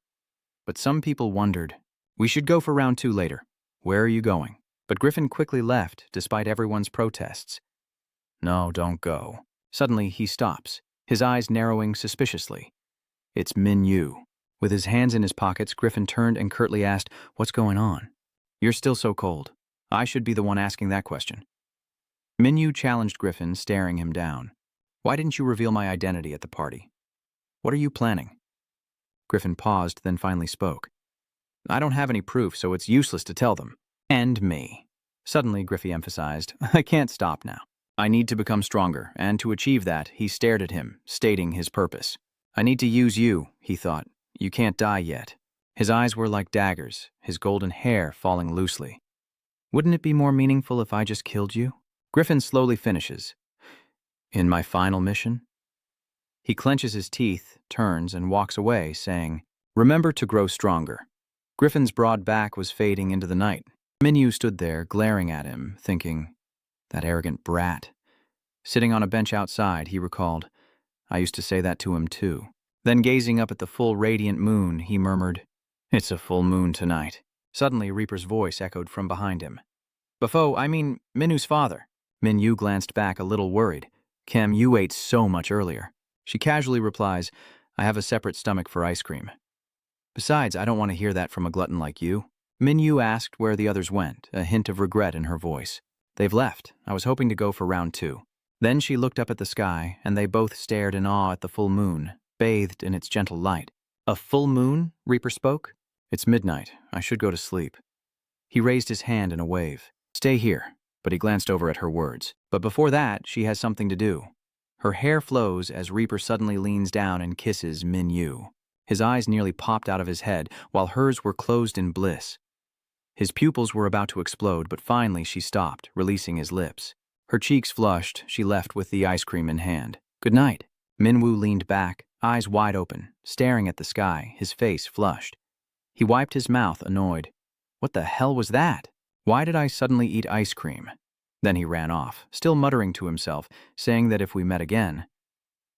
But some people wondered. "We should go for round two later." "Where are you going?" But Griffin quickly left, despite everyone's protests. "No, don't go." Suddenly, he stops, his eyes narrowing suspiciously. It's Minyu. With his hands in his pockets, Griffin turned and curtly asked, "What's going on?" "You're still so cold. I should be the one asking that question." Minyu challenged Griffin, staring him down. "Why didn't you reveal my identity at the party? What are you planning?" Griffin paused, then finally spoke. "I don't have any proof, so it's useless to tell them. And me." Suddenly, Griffin emphasized, "I can't stop now. I need to become stronger, and to achieve that, he stared at him, stating his purpose. I need to use you," he thought. "You can't die yet." His eyes were like daggers, his golden hair falling loosely. "Wouldn't it be more meaningful if I just killed you?" Griffin slowly finishes. "In my final mission?" He clenches his teeth, turns, and walks away, saying, "Remember to grow stronger." Griffin's broad back was fading into the night. Minyu stood there, glaring at him, thinking, that arrogant brat. Sitting on a bench outside, he recalled, I used to say that to him too. Then gazing up at the full radiant moon, he murmured, "It's a full moon tonight." Suddenly, Reaper's voice echoed from behind him. Minu's father." Minyu glanced back a little worried. "Kem, you ate so much earlier." She casually replies, "I have a separate stomach for ice cream." "Besides, I don't want to hear that from a glutton like you." Minyu asked where the others went, a hint of regret in her voice. "They've left. I was hoping to go for round two." Then she looked up at the sky, and they both stared in awe at the full moon, bathed in its gentle light. "A full moon?" Reaper spoke. "It's midnight. I should go to sleep." He raised his hand in a wave. "Stay here," but he glanced over at her words. "But before that, she has something to do." Her hair flows as Reaper suddenly leans down and kisses Minyu. His eyes nearly popped out of his head, while hers were closed in bliss. His pupils were about to explode, but finally she stopped, releasing his lips. Her cheeks flushed, she left with the ice cream in hand. "Good night." Minwoo leaned back, eyes wide open, staring at the sky, his face flushed. He wiped his mouth, annoyed. What the hell was that? Why did I suddenly eat ice cream? Then he ran off, still muttering to himself, saying that if we met again.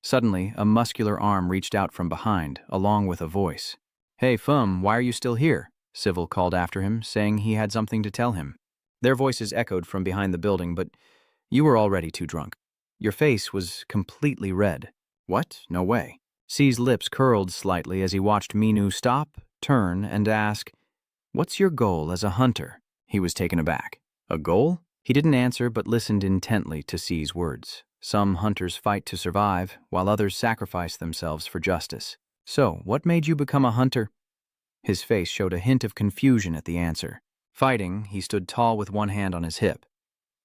Suddenly, a muscular arm reached out from behind, along with a voice. "Hey, Fum, why are you still here?" Civil called after him, saying he had something to tell him. Their voices echoed from behind the building, but you were already too drunk. Your face was completely red. What? No way. C's lips curled slightly as he watched Minu stop, turn, and ask, "What's your goal as a hunter?" He was taken aback. A goal? He didn't answer but listened intently to C's words. Some hunters fight to survive, while others sacrifice themselves for justice. So, what made you become a hunter? His face showed a hint of confusion at the answer. Fighting, he stood tall with one hand on his hip.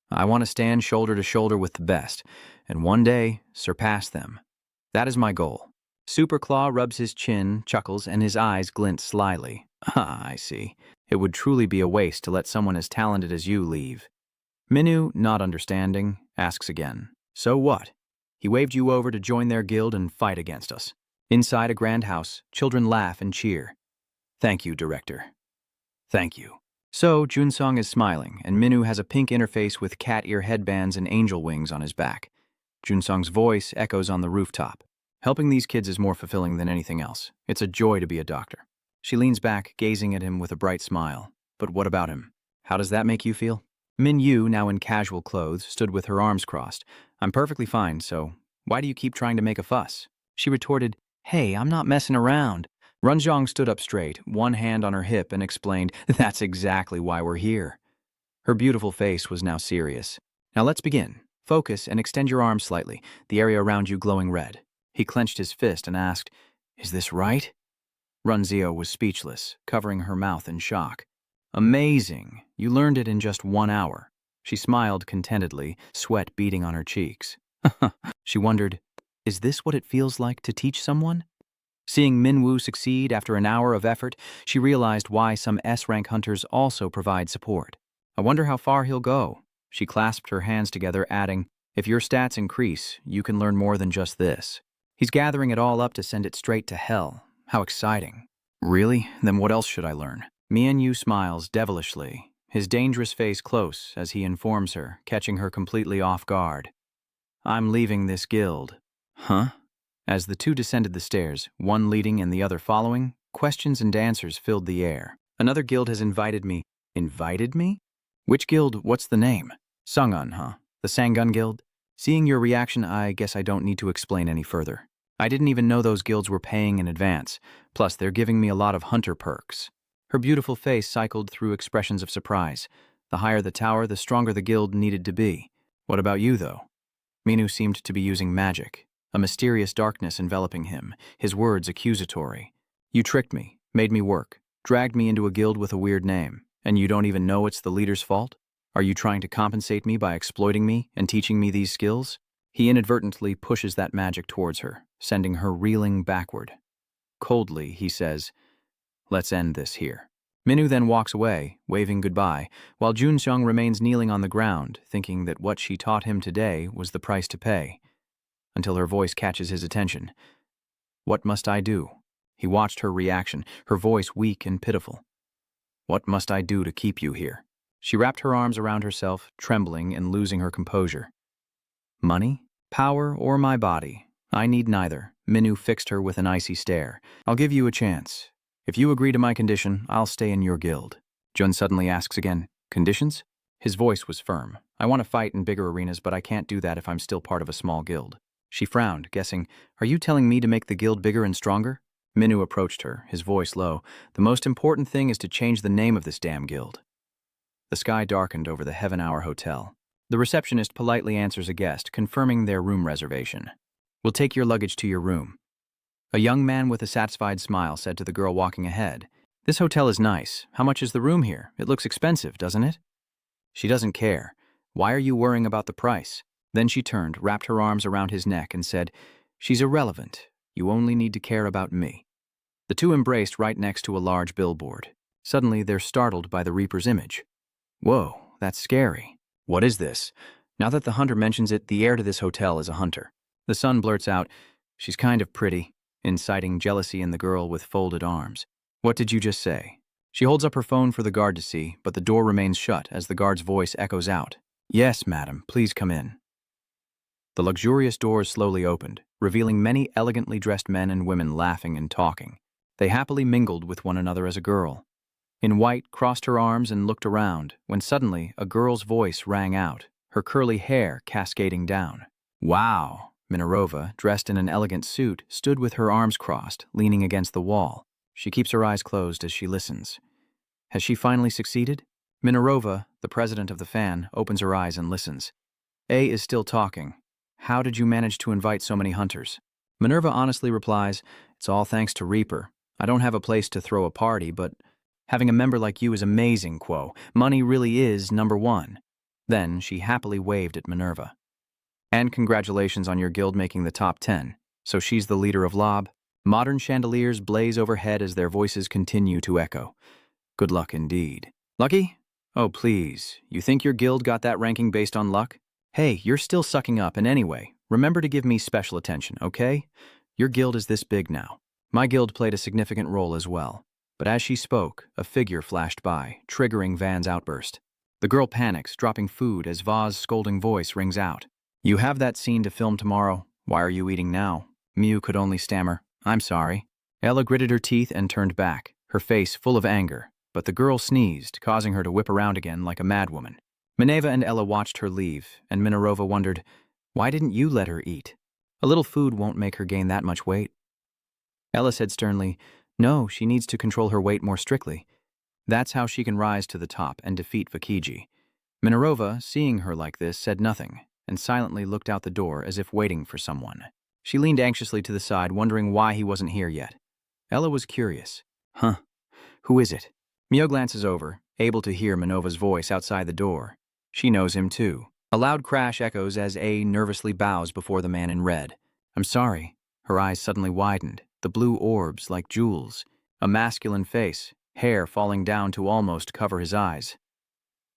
I want to stand shoulder to shoulder with the best, and one day surpass them. That is my goal. Superclaw rubs his chin, chuckles, and his eyes glint slyly. Ah, I see. It would truly be a waste to let someone as talented as you leave. Minu, not understanding, asks again, "So what? He waved you over to join their guild and fight against us." Inside a grand house, children laugh and cheer. "Thank you, director." "Thank you." So, Junsong is smiling, and Minu has a pink interface with cat ear headbands and angel wings on his back. Junsong's voice echoes on the rooftop. Helping these kids is more fulfilling than anything else. It's a joy to be a doctor. She leans back, gazing at him with a bright smile. But what about him? How does that make you feel? Min Yu, now in casual clothes, stood with her arms crossed. "I'm perfectly fine, so why do you keep trying to make a fuss?" She retorted, "Hey, I'm not messing around." Runjong stood up straight, one hand on her hip, and explained, "That's exactly why we're here." Her beautiful face was now serious. "Now let's begin. Focus and extend your arms slightly, the area around you glowing red." He clenched his fist and asked, "Is this right?" Runzio was speechless, covering her mouth in shock. "Amazing. You learned it in just 1 hour." She smiled contentedly, sweat beading on her cheeks. She wondered, is this what it feels like to teach someone? Seeing Minwoo succeed after an hour of effort, she realized why some S-rank hunters also provide support. "I wonder how far he'll go." She clasped her hands together, adding, "If your stats increase, you can learn more than just this." He's gathering it all up to send it straight to hell. How exciting. Really? Then what else should I learn? Mian Yu smiles devilishly, his dangerous face close as he informs her, catching her completely off guard. "I'm leaving this guild." Huh? As the two descended the stairs, one leading and the other following, questions and answers filled the air. "Another guild has invited me." Invited me? Which guild? What's the name? Sungun, huh? The Sangun Guild? Seeing your reaction, I guess I don't need to explain any further. I didn't even know those guilds were paying in advance. Plus, they're giving me a lot of hunter perks. Her beautiful face cycled through expressions of surprise. The higher the tower, the stronger the guild needed to be. What about you, though? Minu seemed to be using magic, a mysterious darkness enveloping him, his words accusatory. "You tricked me, made me work, dragged me into a guild with a weird name, and you don't even know it's the leader's fault? Are you trying to compensate me by exploiting me and teaching me these skills?" He inadvertently pushes that magic towards her, sending her reeling backward. Coldly, he says, "Let's end this here." Minu then walks away, waving goodbye, while Junseong remains kneeling on the ground, thinking that what she taught him today was the price to pay. Until her voice catches his attention. "What must I do?" He watched her reaction, her voice weak and pitiful. "What must I do to keep you here?" She wrapped her arms around herself, trembling and losing her composure. "Money, power, or my body? I need neither." Minu fixed her with an icy stare. "I'll give you a chance. If you agree to my condition, I'll stay in your guild." Jun suddenly asks again, "Conditions?" His voice was firm. "I want to fight in bigger arenas, but I can't do that if I'm still part of a small guild." She frowned, guessing, "Are you telling me to make the guild bigger and stronger?" Minu approached her, his voice low. "The most important thing is to change the name of this damn guild." The sky darkened over the Heaven Hour Hotel. The receptionist politely answers a guest, confirming their room reservation. "We'll take your luggage to your room." A young man with a satisfied smile said to the girl walking ahead, "This hotel is nice. How much is the room here? It looks expensive, doesn't it?" She doesn't care. "Why are you worrying about the price?" Then she turned, wrapped her arms around his neck, and said, "She's irrelevant. You only need to care about me." The two embraced right next to a large billboard. Suddenly, they're startled by the Reaper's image. "Whoa, that's scary. What is this?" Now that the hunter mentions it, the heir to this hotel is a hunter. The son blurts out, "She's kind of pretty," inciting jealousy in the girl with folded arms. "What did you just say?" She holds up her phone for the guard to see, but the door remains shut as the guard's voice echoes out. Yes, madam, please come in. The luxurious doors slowly opened, revealing many elegantly dressed men and women laughing and talking. They happily mingled with one another as a girl. In white, crossed her arms and looked around, when suddenly a girl's voice rang out, her curly hair cascading down. Wow! Minerova, dressed in an elegant suit, stood with her arms crossed, leaning against the wall. She keeps her eyes closed as she listens. Has she finally succeeded? Minerova, the president of the fan, opens her eyes and listens. A is still talking. How did you manage to invite so many hunters? Minerva honestly replies, it's all thanks to Reaper. I don't have a place to throw a party, but having a member like you is amazing, Quo. Money really is number one. Then she happily waved at Minerva. And congratulations on your guild making the top 10. So she's the leader of Lob. Modern chandeliers blaze overhead as their voices continue to echo. Good luck indeed. Lucky? Oh, please. You think your guild got that ranking based on luck? Hey, you're still sucking up, and anyway, remember to give me special attention, okay? Your guild is this big now. My guild played a significant role as well. But as she spoke, a figure flashed by, triggering Van's outburst. The girl panics, dropping food as Va's scolding voice rings out. You have that scene to film tomorrow. Why are you eating now? Miu could only stammer, I'm sorry. Ella gritted her teeth and turned back, her face full of anger. But the girl sneezed, causing her to whip around again like a madwoman. Mineva and Ella watched her leave, and Minerova wondered, why didn't you let her eat? A little food won't make her gain that much weight. Ella said sternly, no, she needs to control her weight more strictly. That's how she can rise to the top and defeat Vakiji. Minerova, seeing her like this, said nothing, and silently looked out the door as if waiting for someone. She leaned anxiously to the side, wondering why he wasn't here yet. Ella was curious. Huh, who is it? Mio glances over, able to hear Minova's voice outside the door. She knows him too. A loud crash echoes as A nervously bows before the man in red. I'm sorry. Her eyes suddenly widened, the blue orbs like jewels. A masculine face, hair falling down to almost cover his eyes.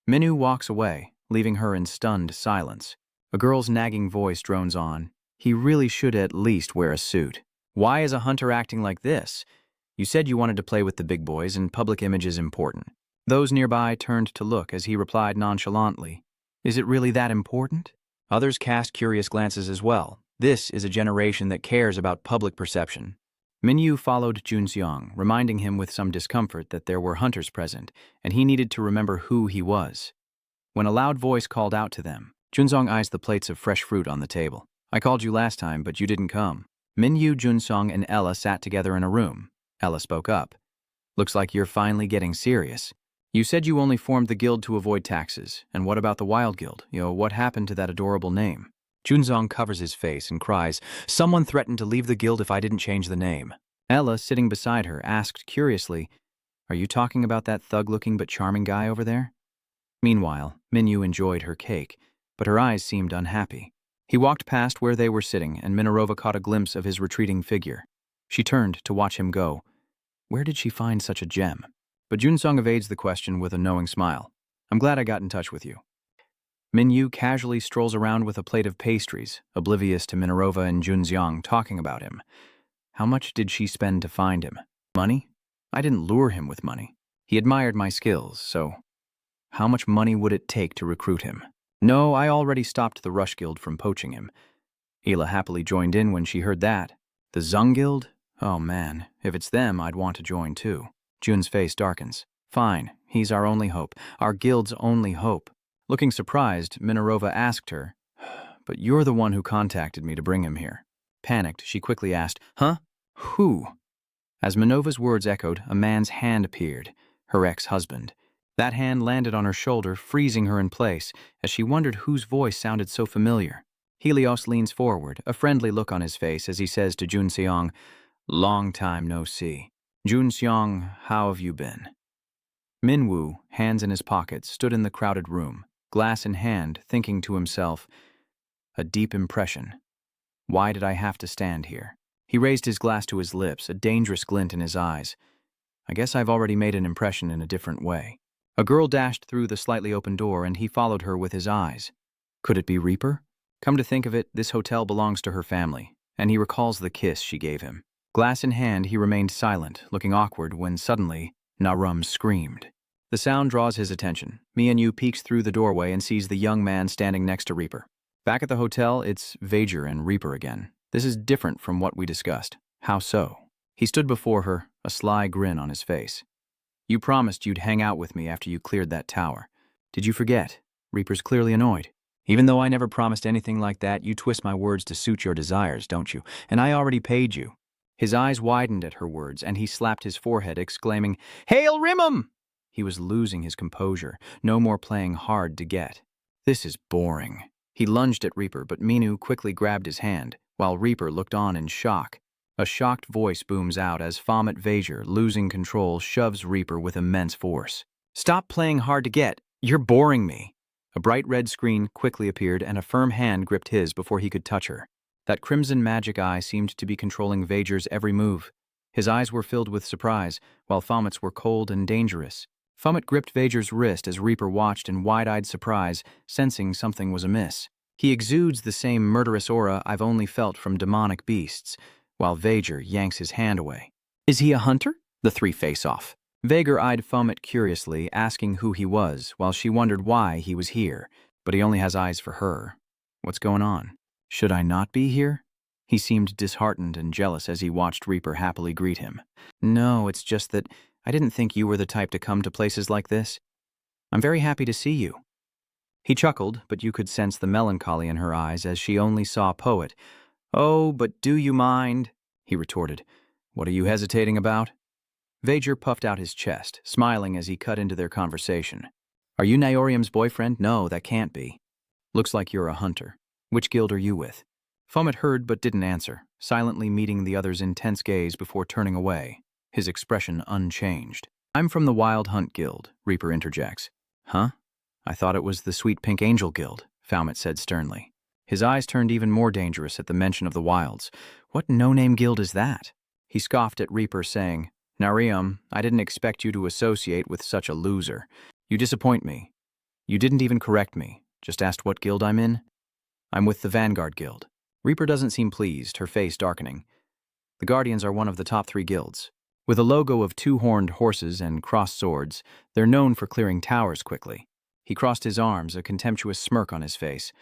Minu walks away, leaving her in stunned silence. A girl's nagging voice drones on. He really should at least wear a suit. Why is a hunter acting like this? You said you wanted to play with the big boys and public image is important. Those nearby turned to look as he replied nonchalantly, is it really that important? Others cast curious glances as well. This is a generation that cares about public perception. Minyu followed Junseong, reminding him with some discomfort that there were hunters present, and he needed to remember who he was. When a loud voice called out to them, Junseong eyes the plates of fresh fruit on the table. I called you last time, but you didn't come. Minyu, Junseong, and Ella sat together in a room. Ella spoke up. Looks like you're finally getting serious. You said you only formed the guild to avoid taxes, and what about the Wild Guild? What happened to that adorable name? Junseong covers his face and cries, someone threatened to leave the guild if I didn't change the name. Ella, sitting beside her, asked curiously, are you talking about that thug-looking but charming guy over there? Meanwhile, Minyu enjoyed her cake, but her eyes seemed unhappy. He walked past where they were sitting, and Minerova caught a glimpse of his retreating figure. She turned to watch him go. Where did she find such a gem? But Junseong evades the question with a knowing smile. I'm glad I got in touch with you. Minyu casually strolls around with a plate of pastries, oblivious to Minerova and Junseong talking about him. How much did she spend to find him? Money? I didn't lure him with money. He admired my skills, so how much money would it take to recruit him? No, I already stopped the Rush Guild from poaching him. Ela happily joined in when she heard that. The Zung Guild? Oh man, if it's them, I'd want to join too. Jun's face darkens. Fine, he's our only hope, our guild's only hope. Looking surprised, Minerova asked her, but you're the one who contacted me to bring him here. Panicked, she quickly asked, huh? Who? As Minova's words echoed, a man's hand appeared, her ex-husband. That hand landed on her shoulder, freezing her in place, as she wondered whose voice sounded so familiar. Helios leans forward, a friendly look on his face as he says to Junseong, long time no see. Junseong, how have you been? Minwoo, hands in his pockets, stood in the crowded room, glass in hand, thinking to himself, a deep impression. Why did I have to stand here? He raised his glass to his lips, a dangerous glint in his eyes. I guess I've already made an impression in a different way. A girl dashed through the slightly open door and he followed her with his eyes. Could it be Reaper? Come to think of it, this hotel belongs to her family, and he recalls the kiss she gave him. Glass in hand, he remained silent, looking awkward when suddenly, Narum screamed. The The sound draws his attention. Mianyu peeks through the doorway and sees the young man standing next to Reaper. Back at the hotel, it's Vajor and Reaper again. This is different from what we discussed. How so? He stood before her, a sly grin on his face. You promised you'd hang out with me after you cleared that tower. Did you forget? Reaper's clearly annoyed. Even though I never promised anything like that, you twist my words to suit your desires, don't you? And I already paid you. His eyes widened at her words, and he slapped his forehead, exclaiming, Hail Rimmum! He was losing his composure, no more playing hard to get. This is boring. He lunged at Reaper, but Minu quickly grabbed his hand, while Reaper looked on in shock. A shocked voice booms out as Fomet Vajor, losing control, shoves Reaper with immense force. Stop playing hard to get. You're boring me. A bright red screen quickly appeared and a firm hand gripped his before he could touch her. That crimson magic eye seemed to be controlling Vajor's every move. His eyes were filled with surprise, while Fomet's were cold and dangerous. Fomet gripped Vajor's wrist as Reaper watched in wide-eyed surprise, sensing something was amiss. He exudes the same murderous aura I've only felt from demonic beasts, while Vajor yanks his hand away. Is he a hunter? The three face off. Vajor eyed Fomet curiously, asking who he was, while she wondered why he was here, but he only has eyes for her. What's going on? Should I not be here? He seemed disheartened and jealous as he watched Reaper happily greet him. No, it's just that I didn't think you were the type to come to places like this. I'm very happy to see you. He chuckled, but you could sense the melancholy in her eyes as she only saw Poet. Oh, but do you mind? He retorted. What are you hesitating about? Vajor puffed out his chest, smiling as he cut into their conversation. Are you Naorium's boyfriend? No, that can't be. Looks like you're a hunter. Which guild are you with? Fomet heard but didn't answer, silently meeting the other's intense gaze before turning away, his expression unchanged. I'm from the Wild Hunt Guild, Reaper interjects. Huh? I thought it was the Sweet Pink Angel Guild, Fomet said sternly. His eyes turned even more dangerous at the mention of the wilds. What no-name guild is that? He scoffed at Reaper, saying, Naorium, I didn't expect you to associate with such a loser. You disappoint me. You didn't even correct me, just asked what guild I'm in. I'm with the Vanguard Guild. Reaper doesn't seem pleased, her face darkening. The Guardians are one of the top 3 guilds. With a logo of 2-horned horses and crossed swords, they're known for clearing towers quickly. He crossed his arms, a contemptuous smirk on his face.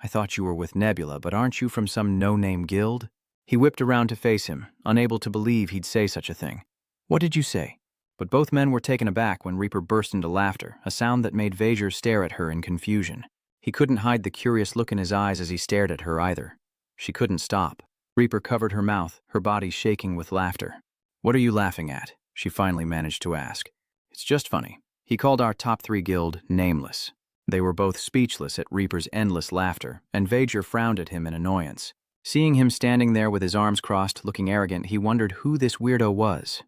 I thought you were with Nebula, but aren't you from some no-name guild? He whipped around to face him, unable to believe he'd say such a thing. What did you say? But both men were taken aback when Reaper burst into laughter, a sound that made Vajor stare at her in confusion. He couldn't hide the curious look in his eyes as he stared at her either. She couldn't stop. Reaper covered her mouth, her body shaking with laughter. What are you laughing at? She finally managed to ask. It's just funny. He called our top 3 guild nameless. They were both speechless at Reaper's endless laughter, and Vajor frowned at him in annoyance. Seeing him standing there with his arms crossed, looking arrogant, he wondered who this weirdo was.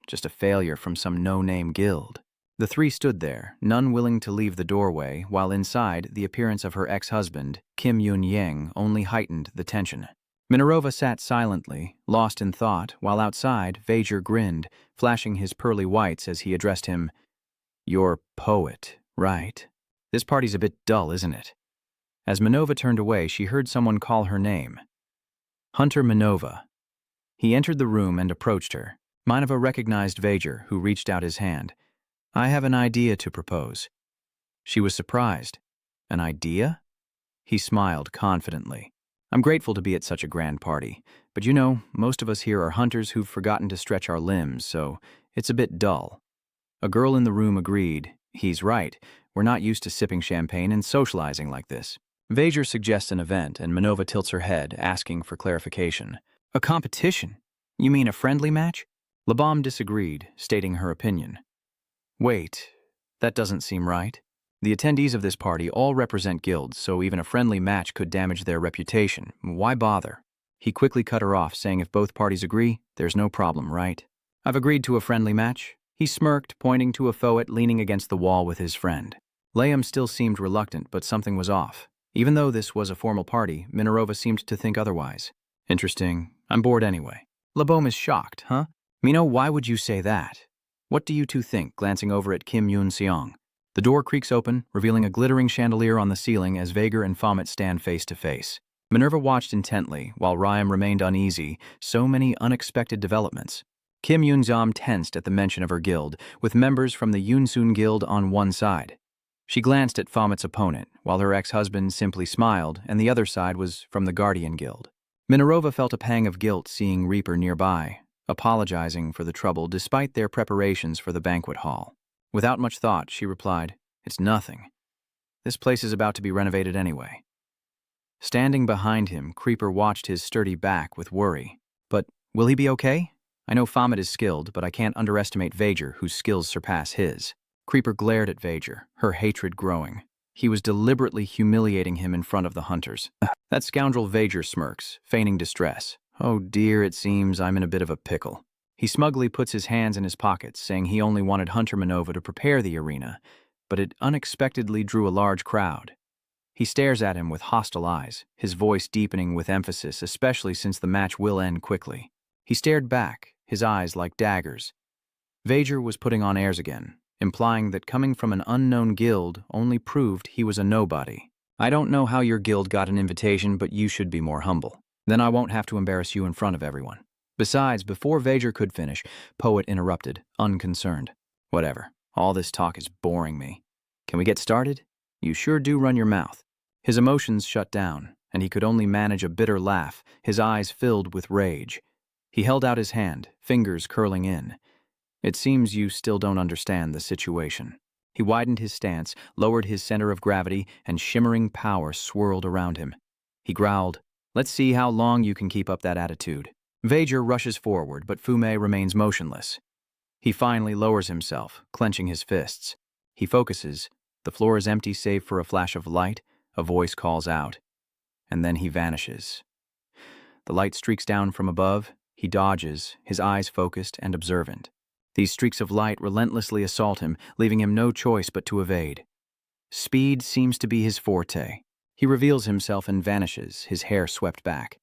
Just a failure from some no-name guild. The 3 stood there, none willing to leave the doorway, while inside, the appearance of her ex-husband, Kim Yun-Yang, only heightened the tension. Minerva sat silently, lost in thought, while outside, Vajor grinned, flashing his pearly whites as he addressed him. You're Poet, right? This party's a bit dull, isn't it? As Minerva turned away, she heard someone call her name. Hunter Minerva. He entered the room and approached her. Minerva recognized Vajor, who reached out his hand. I have an idea to propose. She was surprised. An idea? He smiled confidently. I'm grateful to be at such a grand party, but you know, most of us here are hunters who've forgotten to stretch our limbs, so it's a bit dull. A girl in the room agreed. He's right. We're not used to sipping champagne and socializing like this. Vajor suggests an event, and Minerva tilts her head, asking for clarification. A competition? You mean a friendly match? Labam disagreed, stating her opinion. Wait, that doesn't seem right. The attendees of this party all represent guilds, so even a friendly match could damage their reputation. Why bother? He quickly cut her off, saying if both parties agree, there's no problem, right? I've agreed to a friendly match. He smirked, pointing to a Foet leaning against the wall with his friend. Liam still seemed reluctant, but something was off. Even though this was a formal party, Minerva seemed to think otherwise. Interesting. I'm bored anyway. Labom is shocked, huh? Mino, why would you say that? What do you two think, glancing over at Kim Yoon-seong? The door creaks open, revealing a glittering chandelier on the ceiling as Vajor and Fomet stand face to face. Minerva watched intently, while Ryan remained uneasy. So many unexpected developments. Kim Yoon-jam tensed at the mention of her guild, with members from the Yoonsoon Guild on one side. She glanced at Fomet's opponent, while her ex-husband simply smiled, and the other side was from the Guardian Guild. Minerva felt a pang of guilt seeing Reaper nearby, apologizing for the trouble despite their preparations for the banquet hall. Without much thought, she replied, "It's nothing. This place is about to be renovated anyway." Standing behind him, Creeper watched his sturdy back with worry. "But will he be okay? I know Fomet is skilled, but I can't underestimate Vager, whose skills surpass his." Creeper glared at Vager, her hatred growing. He was deliberately humiliating him in front of the hunters. That scoundrel Vager smirks, feigning distress. "Oh dear, it seems I'm in a bit of a pickle." He smugly puts his hands in his pockets, saying he only wanted Hunter Manova to prepare the arena, but it unexpectedly drew a large crowd. He stares at him with hostile eyes, his voice deepening with emphasis, especially since the match will end quickly. He stared back, his eyes like daggers. Vager was putting on airs again, implying that coming from an unknown guild only proved he was a nobody. "I don't know how your guild got an invitation, but you should be more humble. Then I won't have to embarrass you in front of everyone." Besides, before Vager could finish, Poet interrupted, unconcerned. "Whatever. All this talk is boring me. Can we get started? You sure do run your mouth." His emotions shut down, and he could only manage a bitter laugh, his eyes filled with rage. He held out his hand, fingers curling in. "It seems you still don't understand the situation." He widened his stance, lowered his center of gravity, and shimmering power swirled around him. He growled, "Let's see how long you can keep up that attitude." Vager rushes forward, but Fume remains motionless. He finally lowers himself, clenching his fists. He focuses. The floor is empty save for a flash of light. A voice calls out, and then he vanishes. The light streaks down from above. He dodges, his eyes focused and observant. These streaks of light relentlessly assault him, leaving him no choice but to evade. Speed seems to be his forte. He reveals himself and vanishes, his hair swept back.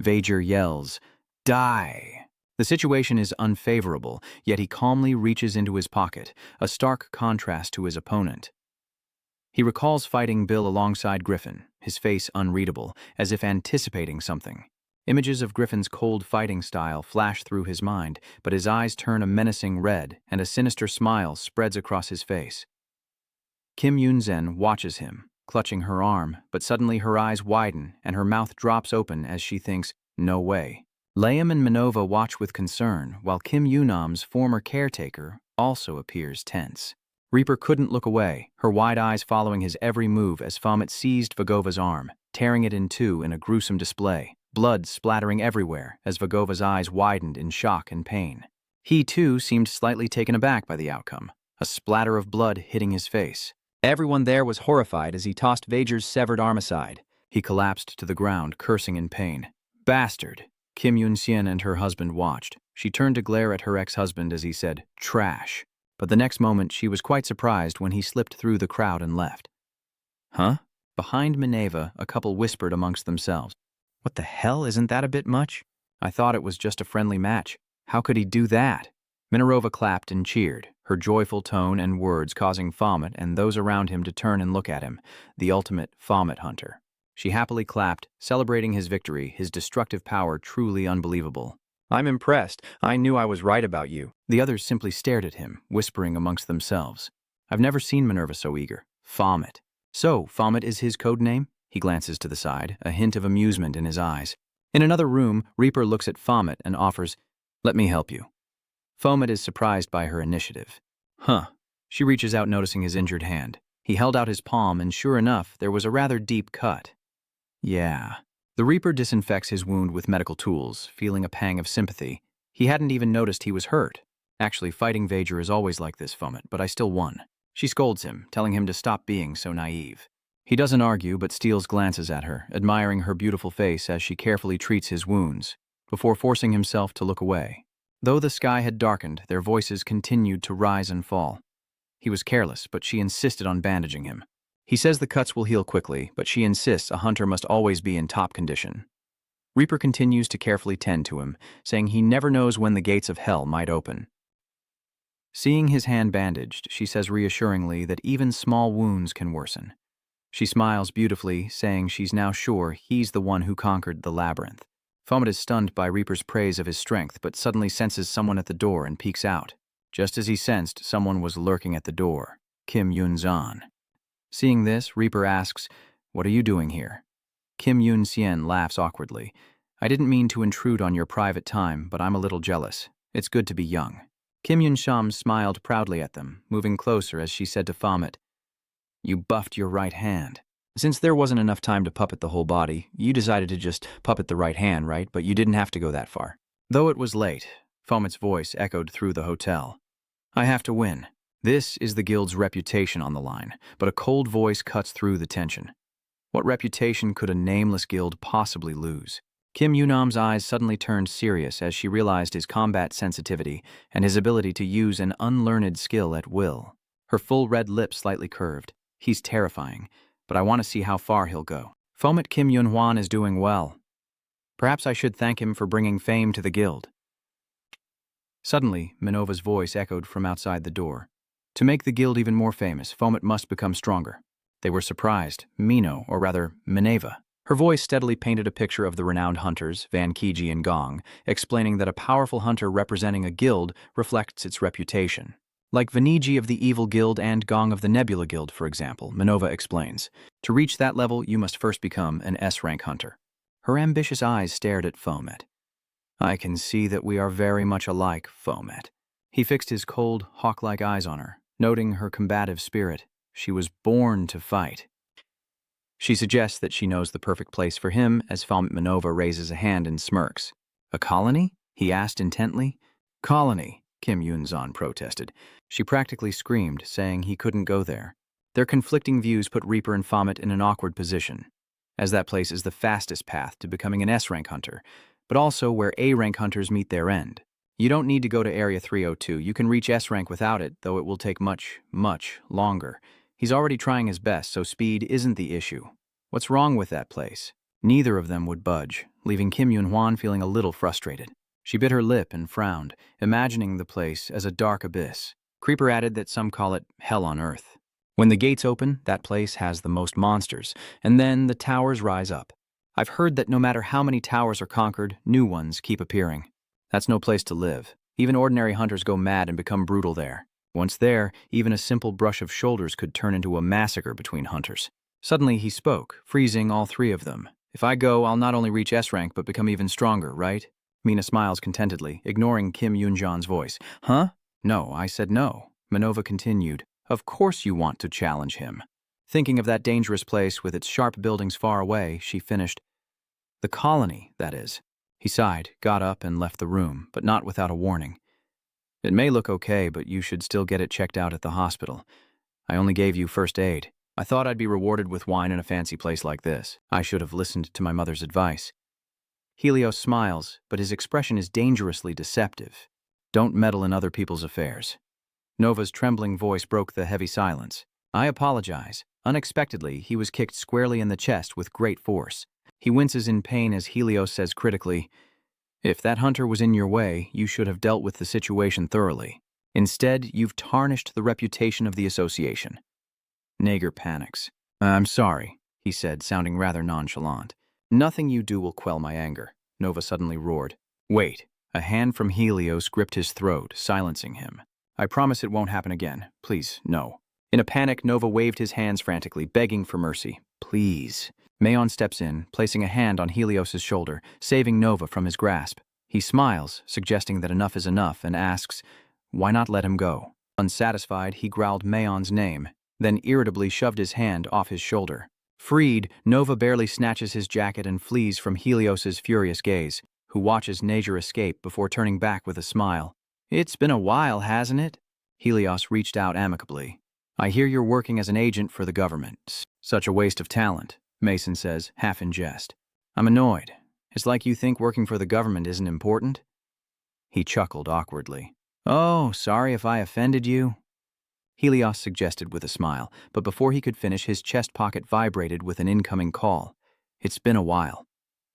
Vager yells, "Die!" The situation is unfavorable, yet he calmly reaches into his pocket, a stark contrast to his opponent. He recalls fighting Bill alongside Griffin, his face unreadable, as if anticipating something. Images of Griffin's cold fighting style flash through his mind, but his eyes turn a menacing red, and a sinister smile spreads across his face. Kim Yoon-zen watches him, clutching her arm, but suddenly her eyes widen and her mouth drops open as she thinks, "No way." Layam and Manova watch with concern, while Kim Yoonam's former caretaker also appears tense. Reaper couldn't look away, her wide eyes following his every move as Fomet seized Vagova's arm, tearing it in two in a gruesome display, blood splattering everywhere as Vagova's eyes widened in shock and pain. He, too, seemed slightly taken aback by the outcome, a splatter of blood hitting his face. Everyone there was horrified as he tossed Vager's severed arm aside. He collapsed to the ground, cursing in pain. "Bastard!" Kim Yoon-sien and her husband watched. She turned to glare at her ex-husband as he said, "Trash." But the next moment she was quite surprised when he slipped through the crowd and left. "Huh?" Behind Maneva, a couple whispered amongst themselves. "What the hell, isn't that a bit much? I thought it was just a friendly match. How could he do that?" Minerva clapped and cheered, her joyful tone and words causing Fomet and those around him to turn and look at him, the ultimate Fomet hunter. She happily clapped, celebrating his victory, his destructive power truly unbelievable. "I'm impressed. I knew I was right about you." The others simply stared at him, whispering amongst themselves. "I've never seen Minerva so eager. Fomet. So, Fomet is his code name?" He glances to the side, a hint of amusement in his eyes. In another room, Reaper looks at Fomet and offers, "Let me help you." Fomet is surprised by her initiative. "Huh." She reaches out, noticing his injured hand. He held out his palm, and sure enough, there was a rather deep cut. "Yeah." The Reaper disinfects his wound with medical tools, feeling a pang of sympathy. He hadn't even noticed he was hurt. "Actually, fighting Vager is always like this, Fomet, but I still won." She scolds him, telling him to stop being so naive. He doesn't argue, but steals glances at her, admiring her beautiful face as she carefully treats his wounds, before forcing himself to look away. Though the sky had darkened, their voices continued to rise and fall. He was careless, but she insisted on bandaging him. He says the cuts will heal quickly, but she insists a hunter must always be in top condition. Reaper continues to carefully tend to him, saying he never knows when the gates of hell might open. Seeing his hand bandaged, she says reassuringly that even small wounds can worsen. She smiles beautifully, saying she's now sure he's the one who conquered the labyrinth. Fomet is stunned by Reaper's praise of his strength, but suddenly senses someone at the door and peeks out. Just as he sensed someone was lurking at the door, Kim Yun-zan. Seeing this, Reaper asks, "What are you doing here?" Kim Yun-sien laughs awkwardly. "I didn't mean to intrude on your private time, but I'm a little jealous. It's good to be young." Kim Yun-sham smiled proudly at them, moving closer as she said to Fomet, "You buffed your right hand. Since there wasn't enough time to puppet the whole body, you decided to just puppet the right hand, right? But you didn't have to go that far." Though it was late, Fomet's voice echoed through the hotel. "I have to win. This is the guild's reputation on the line," but a cold voice cuts through the tension. What reputation could a nameless guild possibly lose? Kim Yunam's eyes suddenly turned serious as she realized his combat sensitivity and his ability to use an unlearned skill at will. Her full red lips slightly curved. "He's terrifying, but I want to see how far he'll go. Fomet Kim Yun-hwan is doing well. Perhaps I should thank him for bringing fame to the guild." Suddenly, Minova's voice echoed from outside the door. "To make the guild even more famous, Fomet must become stronger." They were surprised. Mino, or rather, Mineva. Her voice steadily painted a picture of the renowned hunters, Van Kiji and Gong, explaining that a powerful hunter representing a guild reflects its reputation. Like Vaniji of the Evil Guild and Gong of the Nebula Guild, for example, Minova explains. To reach that level, you must first become an S-rank hunter. Her ambitious eyes stared at Fomet. "I can see that we are very much alike, Fomet." He fixed his cold, hawk-like eyes on her, noting her combative spirit. She was born to fight. She suggests that she knows the perfect place for him as Fomet Minova raises a hand and smirks. "A colony?" he asked intently. "Colony," Kim Yun-zan protested. She practically screamed, saying he couldn't go there. Their conflicting views put Reaper and Fomet in an awkward position, as that place is the fastest path to becoming an S-rank hunter, but also where A-rank hunters meet their end. You don't need to go to Area 302. You can reach S-rank without it, though it will take much, much longer. He's already trying his best, so speed isn't the issue. What's wrong with that place? Neither of them would budge, leaving Kim Yun-hwan feeling a little frustrated. She bit her lip and frowned, imagining the place as a dark abyss. Creeper added that some call it hell on earth. When the gates open, that place has the most monsters, and then the towers rise up. I've heard that no matter how many towers are conquered, new ones keep appearing. That's no place to live. Even ordinary hunters go mad and become brutal there. Once there, even a simple brush of shoulders could turn into a massacre between hunters. Suddenly he spoke, freezing all three of them. "If I go, I'll not only reach S-rank, but become even stronger, right?" Mina smiles contentedly, ignoring Kim Yun-jan's voice. "Huh? No, I said no." Minova continued. "Of course you want to challenge him." Thinking of that dangerous place with its sharp buildings far away, she finished. "The colony, that is." He sighed, got up, and left the room, but not without a warning. "It may look okay, but you should still get it checked out at the hospital. I only gave you first aid. I thought I'd be rewarded with wine in a fancy place like this. I should have listened to my mother's advice." Helios smiles, but his expression is dangerously deceptive. "Don't meddle in other people's affairs." Nova's trembling voice broke the heavy silence. "I apologize." Unexpectedly, he was kicked squarely in the chest with great force. He winces in pain as Helios says critically, "If that hunter was in your way, you should have dealt with the situation thoroughly. Instead, you've tarnished the reputation of the association." Nager panics. "I'm sorry," he said, sounding rather nonchalant. "Nothing you do will quell my anger," Nova suddenly roared. "Wait." A hand from Helios gripped his throat, silencing him. "I promise it won't happen again. Please, no." In a panic, Nova waved his hands frantically, begging for mercy. "Please." Mayon steps in, placing a hand on Helios's shoulder, saving Nova from his grasp. He smiles, suggesting that enough is enough, and asks, "Why not let him go?" Unsatisfied, he growled Mayon's name, then irritably shoved his hand off his shoulder. Freed, Nova barely snatches his jacket and flees from Helios's furious gaze, who watches Nager escape before turning back with a smile. "It's been a while, hasn't it?" Helios reached out amicably. "I hear you're working as an agent for the government. Such a waste of talent," Mason says, half in jest. "I'm annoyed. It's like you think working for the government isn't important." He chuckled awkwardly. "Oh, sorry if I offended you," Helios suggested with a smile, but before he could finish, his chest pocket vibrated with an incoming call. "It's been a while.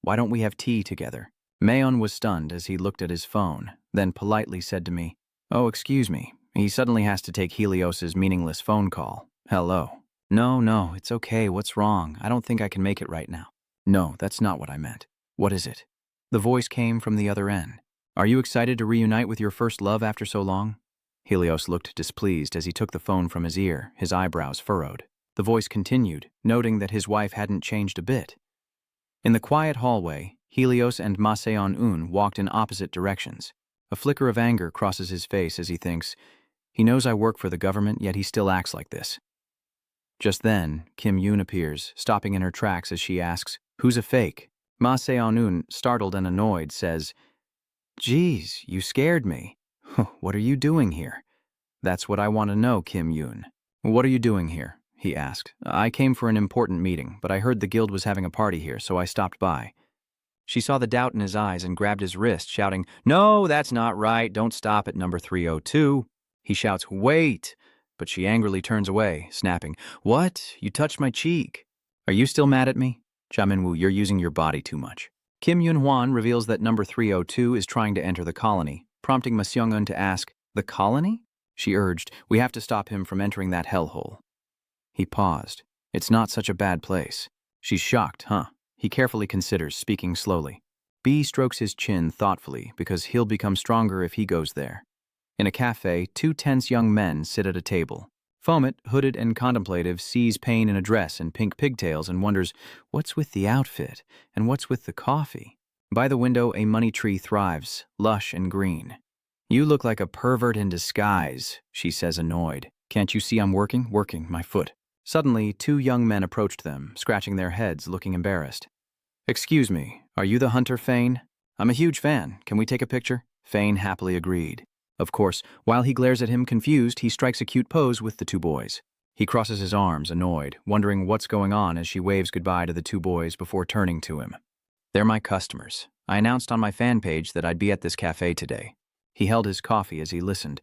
Why don't we have tea together?" Mayon was stunned as he looked at his phone, then politely said to me, "Oh, excuse me." He suddenly has to take Helios's meaningless phone call. "Hello." No, it's okay. What's wrong? I don't think I can make it right now." "No, that's not what I meant." "What is it?" The voice came from the other end. Are you excited to reunite with your first love after so long? Helios looked displeased as he took the phone from his ear, his eyebrows furrowed. The voice continued, noting that his wife hadn't changed a bit. In the quiet hallway, Helios and Maseon-un walked in opposite directions. A flicker of anger crosses his face as he thinks, he knows I work for the government, yet he still acts like this. Just then, Kim Yoon appears, stopping in her tracks as she asks, who's a fake? Maseon-un, startled and annoyed, says, Geez, you scared me. What are you doing here? That's what I want to know, Kim Yoon. What are you doing here? He asked. I came for an important meeting, but I heard the guild was having a party here, so I stopped by. She saw the doubt in his eyes and grabbed his wrist, shouting, No, that's not right. Don't stop at number 302. He shouts, Wait! But she angrily turns away, snapping, What? You touched my cheek. Are you still mad at me? Jaminwoo, you're using your body too much. Kim Yoon-hwan reveals that number 302 is trying to enter the colony, prompting Ma Seong-eun to ask, The colony? She urged, We have to stop him from entering that hellhole. He paused. It's not such a bad place. She's shocked, huh? He carefully considers, speaking slowly. B strokes his chin thoughtfully because he'll become stronger if he goes there. In a cafe, two tense young men sit at a table. Fomet, hooded and contemplative, sees Payne in a dress and pink pigtails and wonders, what's with the outfit and what's with the coffee? By the window, a money tree thrives, lush and green. You look like a pervert in disguise, she says, annoyed. Can't you see I'm working? Working, my foot. Suddenly, two young men approached them, scratching their heads, looking embarrassed. Excuse me, are you the hunter, Fane? I'm a huge fan. Can we take a picture? Fane happily agreed. Of course, while he glares at him confused, he strikes a cute pose with the two boys. He crosses his arms, annoyed, wondering what's going on as she waves goodbye to the two boys before turning to him. They're my customers. I announced on my fan page that I'd be at this cafe today. He held his coffee as he listened.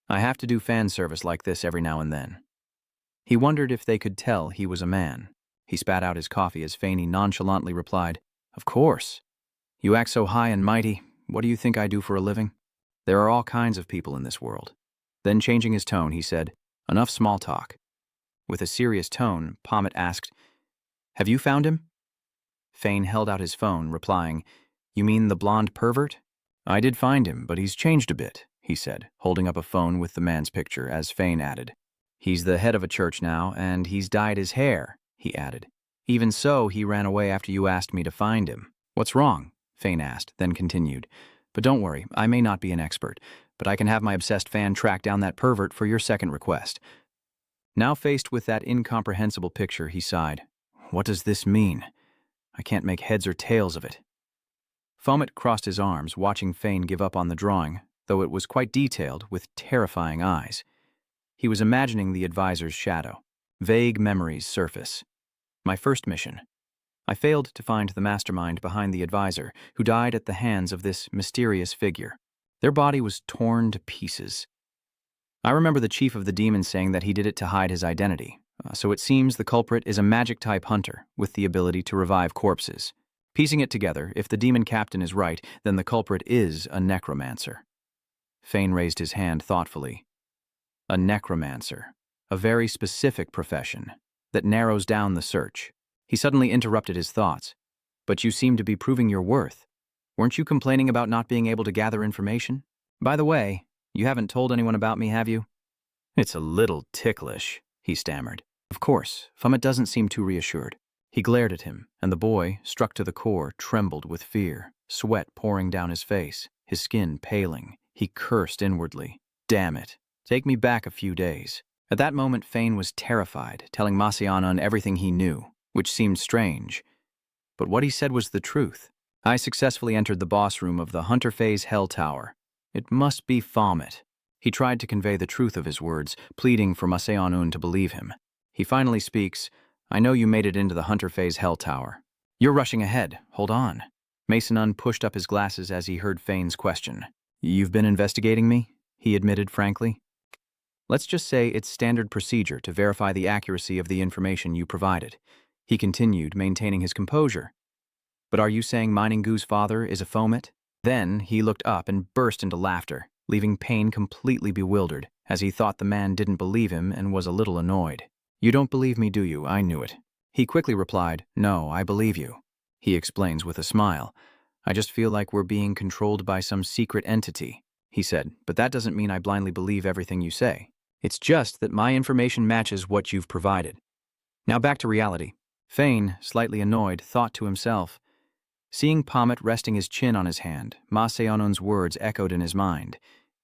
I have to do fan service like this every now and then. He wondered if they could tell he was a man. He spat out his coffee as Faney nonchalantly replied, Of course. You act so high and mighty. What do you think I do for a living? There are all kinds of people in this world. Then changing his tone, he said, Enough small talk. With a serious tone, Pommet asked, Have you found him? Fane held out his phone, replying, You mean the blonde pervert? I did find him, but he's changed a bit, he said, holding up a phone with the man's picture, as Fane added. He's the head of a church now, and he's dyed his hair, he added. Even so, he ran away after you asked me to find him. What's wrong? Fane asked, then continued. But don't worry, I may not be an expert, but I can have my obsessed fan track down that pervert for your second request. Now faced with that incomprehensible picture, he sighed. What does this mean? I can't make heads or tails of it. Fomet crossed his arms, watching Fane give up on the drawing, though it was quite detailed, with terrifying eyes. He was imagining the advisor's shadow. Vague memories surface. My first mission. I failed to find the mastermind behind the advisor, who died at the hands of this mysterious figure. Their body was torn to pieces. I remember the chief of the demons saying that he did it to hide his identity. So it seems the culprit is a magic-type hunter with the ability to revive corpses. Piecing it together, if the demon captain is right, then the culprit is a necromancer. Fane raised his hand thoughtfully. A necromancer. A very specific profession that narrows down the search. He suddenly interrupted his thoughts. But you seem to be proving your worth. Weren't you complaining about not being able to gather information? By the way, you haven't told anyone about me, have you? It's a little ticklish, he stammered. Of course, Fomet doesn't seem too reassured. He glared at him, and the boy, struck to the core, trembled with fear, sweat pouring down his face, his skin paling. He cursed inwardly. Damn it. Take me back a few days. At that moment, Fane was terrified, telling Maseon everything he knew, which seemed strange. But what he said was the truth. I successfully entered the boss room of the Hunter Phase Hell Tower. It must be Fomet. He tried to convey the truth of his words, pleading for Maseon to believe him. He finally speaks, I know you made it into the Hunter Phase Hell Tower. You're rushing ahead. Hold on. Mason pushed up his glasses as he heard Fane's question. You've been investigating me? He admitted frankly. Let's just say it's standard procedure to verify the accuracy of the information you provided. He continued, maintaining his composure. But are you saying Mininggu's father is a Fomet? Then he looked up and burst into laughter, leaving Payne completely bewildered, as he thought the man didn't believe him and was a little annoyed. You don't believe me, do you? I knew it. He quickly replied, No, I believe you. He explains with a smile. I just feel like we're being controlled by some secret entity, he said, but that doesn't mean I blindly believe everything you say. It's just that my information matches what you've provided. Now back to reality. Fane, slightly annoyed, thought to himself. Seeing Pommet resting his chin on his hand, Ma Seonun's words echoed in his mind.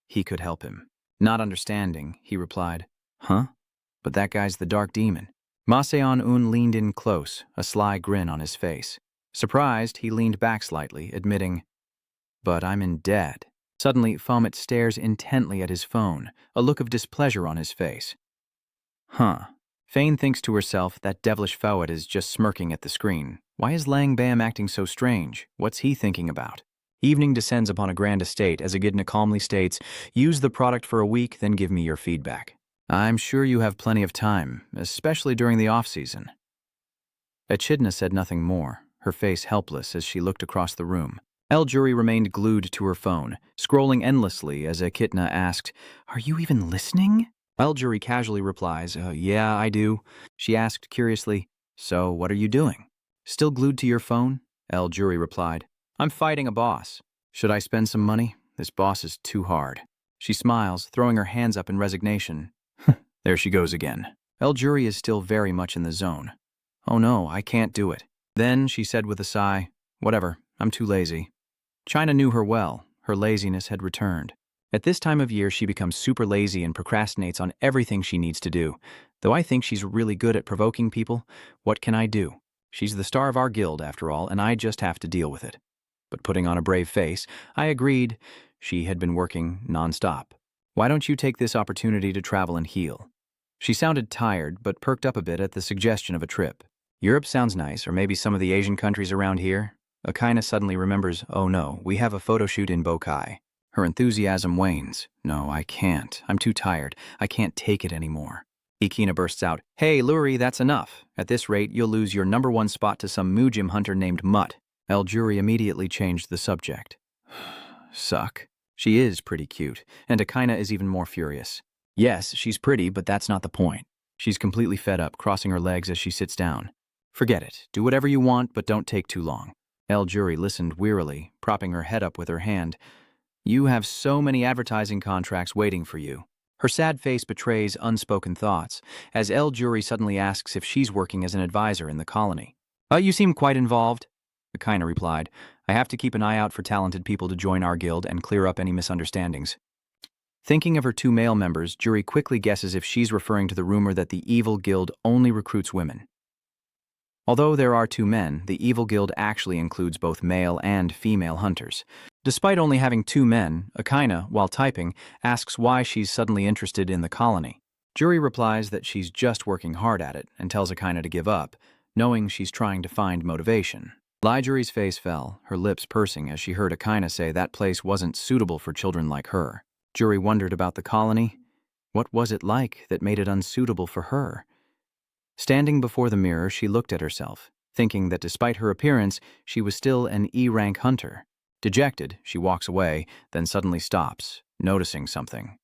He could help him. Not understanding, he replied, "Huh? But that guy's the dark demon." Ma Seon-un leaned in close, a sly grin on his face. Surprised, he leaned back slightly, admitting, "But I'm in debt." Suddenly, Pommet stares intently at his phone, a look of displeasure on his face. Huh. Fane thinks to herself that devilish Fawad is just smirking at the screen. Why is Lang Bam acting so strange? What's he thinking about? Evening descends upon a grand estate as Echidna calmly states, "Use the product for a week, then give me your feedback." I'm sure you have plenty of time, especially during the off-season. Echidna said nothing more, her face helpless as she looked across the room. El-Juri remained glued to her phone, scrolling endlessly as Echidna asked, "Are you even listening?" El-Juri casually replies, "Yeah, I do." She asked curiously, "So what are you doing?" "Still glued to your phone?" El-Juri replied, "I'm fighting a boss. Should I spend some money? This boss is too hard." She smiles, throwing her hands up in resignation. There she goes again. El-Juri is still very much in the zone. "Oh no, I can't do it." Then she said with a sigh, "Whatever, I'm too lazy." China knew her well. Her laziness had returned. At this time of year, she becomes super lazy and procrastinates on everything she needs to do. Though I think she's really good at provoking people, what can I do? She's the star of our guild, after all, and I just have to deal with it. But putting on a brave face, I agreed. She had been working nonstop. "Why don't you take this opportunity to travel and heal?" She sounded tired, but perked up a bit at the suggestion of a trip. "Europe sounds nice, or maybe some of the Asian countries around here." Akaina suddenly remembers, "Oh no, we have a photo shoot in Bokai." Her enthusiasm wanes. "No, I can't. I'm too tired. I can't take it anymore." Ikina bursts out, "Hey, Luri, that's enough. At this rate, you'll lose your #1 spot to some Mujim hunter named Mutt." El-Juri immediately changed the subject. Suck. She is pretty cute, and Akaina is even more furious. Yes, she's pretty, but that's not the point. She's completely fed up, crossing her legs as she sits down. "Forget it. Do whatever you want, but don't take too long." El-Juri listened wearily, propping her head up with her hand. "You have so many advertising contracts waiting for you." Her sad face betrays unspoken thoughts, as El-Juri suddenly asks if she's working as an advisor in the colony. You seem quite involved," Akaina replied. "I have to keep an eye out for talented people to join our guild and clear up any misunderstandings." Thinking of her 2 male members, Juri quickly guesses if she's referring to the rumor that the Evil Guild only recruits women. Although there are 2 men, the Evil Guild actually includes both male and female hunters. Despite only having 2 men, Akaina, while typing, asks why she's suddenly interested in the colony. Juri replies that she's just working hard at it and tells Akaina to give up, knowing she's trying to find motivation. Juri's face fell, her lips pursing as she heard Akaina say that place wasn't suitable for children like her. Juri wondered about the colony. What was it like that made it unsuitable for her? Standing before the mirror, she looked at herself, thinking that despite her appearance, she was still an E-rank hunter. Dejected, she walks away, then suddenly stops, noticing something.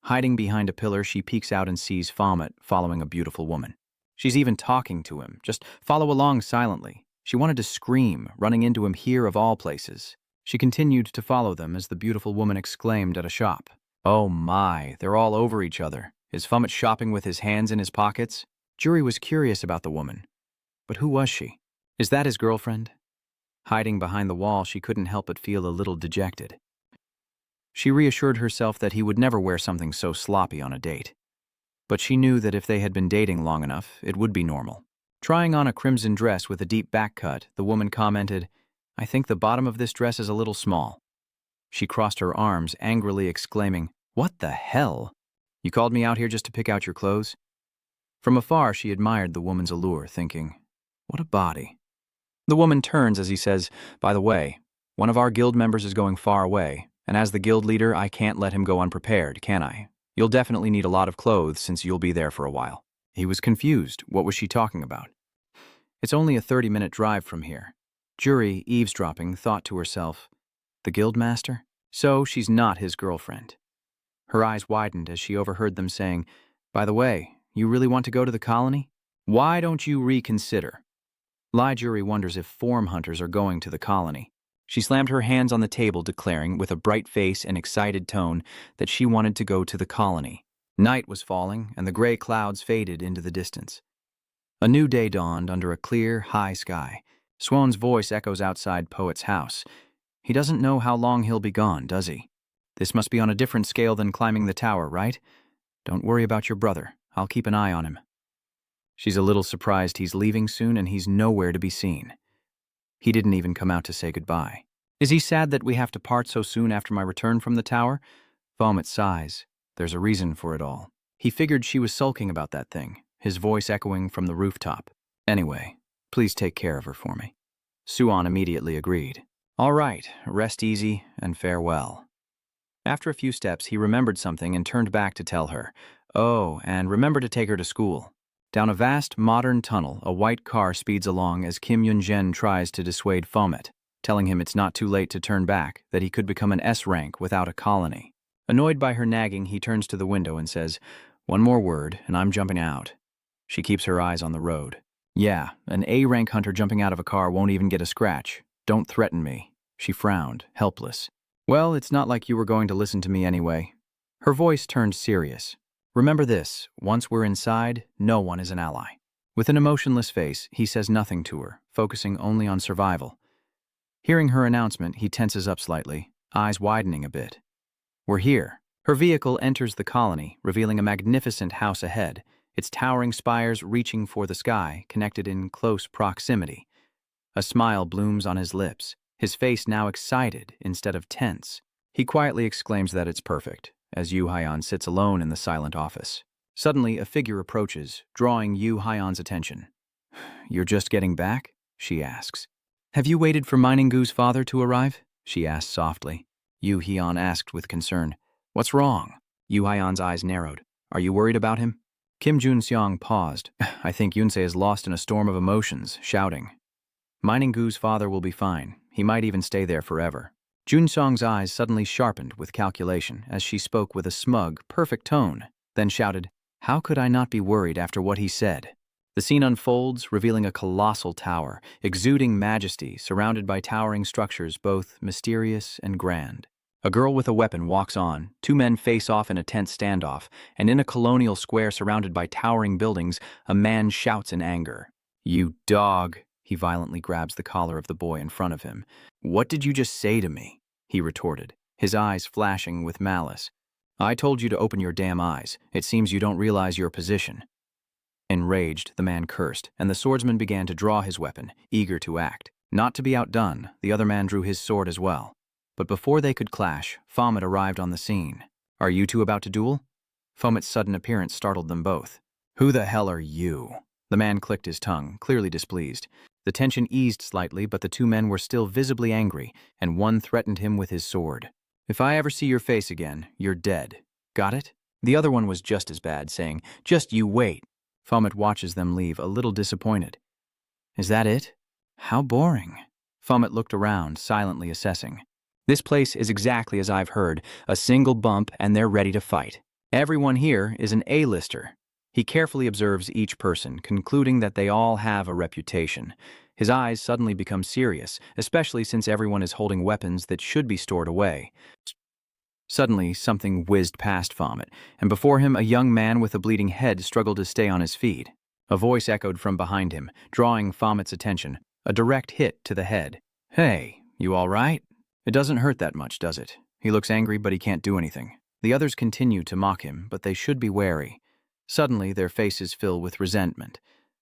Hiding behind a pillar, she peeks out and sees Pommet following a beautiful woman. She's even talking to him, just follow along silently. She wanted to scream, running into him here of all places. She continued to follow them as the beautiful woman exclaimed at a shop. "Oh my, they're all over each other. Is Pommet shopping with his hands in his pockets?" Juri was curious about the woman. But who was she? Is that his girlfriend? Hiding behind the wall, she couldn't help but feel a little dejected. She reassured herself that he would never wear something so sloppy on a date. But she knew that if they had been dating long enough, it would be normal. Trying on a crimson dress with a deep back cut, the woman commented, "I think the bottom of this dress is a little small." She crossed her arms, angrily exclaiming, "What the hell? You called me out here just to pick out your clothes?" From afar, she admired the woman's allure, thinking, "What a body." The woman turns as he says, "By the way, one of our guild members is going far away, and as the guild leader, I can't let him go unprepared, can I? You'll definitely need a lot of clothes since you'll be there for a while." He was confused. What was she talking about? It's only a 30-minute drive from here. Juri, eavesdropping, thought to herself, the guild master? So she's not his girlfriend. Her eyes widened as she overheard them saying, "By the way, you really want to go to the colony? Why don't you reconsider?" Juri wonders if form hunters are going to the colony. She slammed her hands on the table, declaring, with a bright face and excited tone, that she wanted to go to the colony. Night was falling, and the gray clouds faded into the distance. A new day dawned under a clear, high sky. Swan's voice echoes outside Poet's house. He doesn't know how long he'll be gone, does he? This must be on a different scale than climbing the tower, right? Don't worry about your brother. I'll keep an eye on him. She's a little surprised he's leaving soon and he's nowhere to be seen. He didn't even come out to say goodbye. Is he sad that we have to part so soon after my return from the tower? Vomit sighs. There's a reason for it all. He figured she was sulking about that thing, his voice echoing from the rooftop. Anyway, please take care of her for me. Suan immediately agreed. All right, rest easy and farewell. After a few steps, he remembered something and turned back to tell her, oh, and remember to take her to school. Down a vast, modern tunnel, a white car speeds along as Kim Yun-jen tries to dissuade Vomit, telling him it's not too late to turn back, that he could become an S rank without a colony. Annoyed by her nagging, he turns to the window and says, one more word, and I'm jumping out. She keeps her eyes on the road. Yeah, an A-rank hunter jumping out of a car won't even get a scratch. Don't threaten me. She frowned, helpless. Well, it's not like you were going to listen to me anyway. Her voice turned serious. Remember this, once we're inside, no one is an ally. With an emotionless face, he says nothing to her, focusing only on survival. Hearing her announcement, he tenses up slightly, eyes widening a bit. We're here. Her vehicle enters the colony, revealing a magnificent house ahead, its towering spires reaching for the sky, connected in close proximity. A smile blooms on his lips, his face now excited instead of tense. He quietly exclaims that it's perfect, as Yu Haiyan sits alone in the silent office. Suddenly, a figure approaches, drawing Yu Haiyan's attention. You're just getting back? She asks. Have you waited for Mining Gu's father to arrive? She asks softly. Yu Haiyan asked with concern. What's wrong? Yu Haiyan's eyes narrowed. Are you worried about him? Kim Jun-seong paused. I think Yunse is lost in a storm of emotions, shouting. Mining Gu's father will be fine. He might even stay there forever. Jun-seong's eyes suddenly sharpened with calculation as she spoke with a smug, perfect tone, then shouted, how could I not be worried after what he said? The scene unfolds, revealing a colossal tower, exuding majesty, surrounded by towering structures both mysterious and grand. A girl with a weapon walks on, two men face off in a tense standoff, and in a colonial square surrounded by towering buildings, a man shouts in anger. You dog! He violently grabs the collar of the boy in front of him. What did you just say to me? He retorted, his eyes flashing with malice. I told you to open your damn eyes. It seems you don't realize your position. Enraged, the man cursed, and the swordsman began to draw his weapon, eager to act. Not to be outdone, the other man drew his sword as well. But before they could clash, Vomit arrived on the scene. Are you two about to duel? Vomit's sudden appearance startled them both. Who the hell are you? The man clicked his tongue, clearly displeased. The tension eased slightly, but the two men were still visibly angry, and one threatened him with his sword. If I ever see your face again, you're dead. Got it? The other one was just as bad, saying, just you wait. Vomit watches them leave, a little disappointed. Is that it? How boring. Vomit looked around, silently assessing. This place is exactly as I've heard, a single bump and they're ready to fight. Everyone here is an A-lister. He carefully observes each person, concluding that they all have a reputation. His eyes suddenly become serious, especially since everyone is holding weapons that should be stored away. Suddenly, something whizzed past Vomit, and before him a young man with a bleeding head struggled to stay on his feet. A voice echoed from behind him, drawing Vomit's attention, a direct hit to the head. Hey, you all right? It doesn't hurt that much, does it? He looks angry, but he can't do anything. The others continue to mock him, but they should be wary. Suddenly, their faces fill with resentment.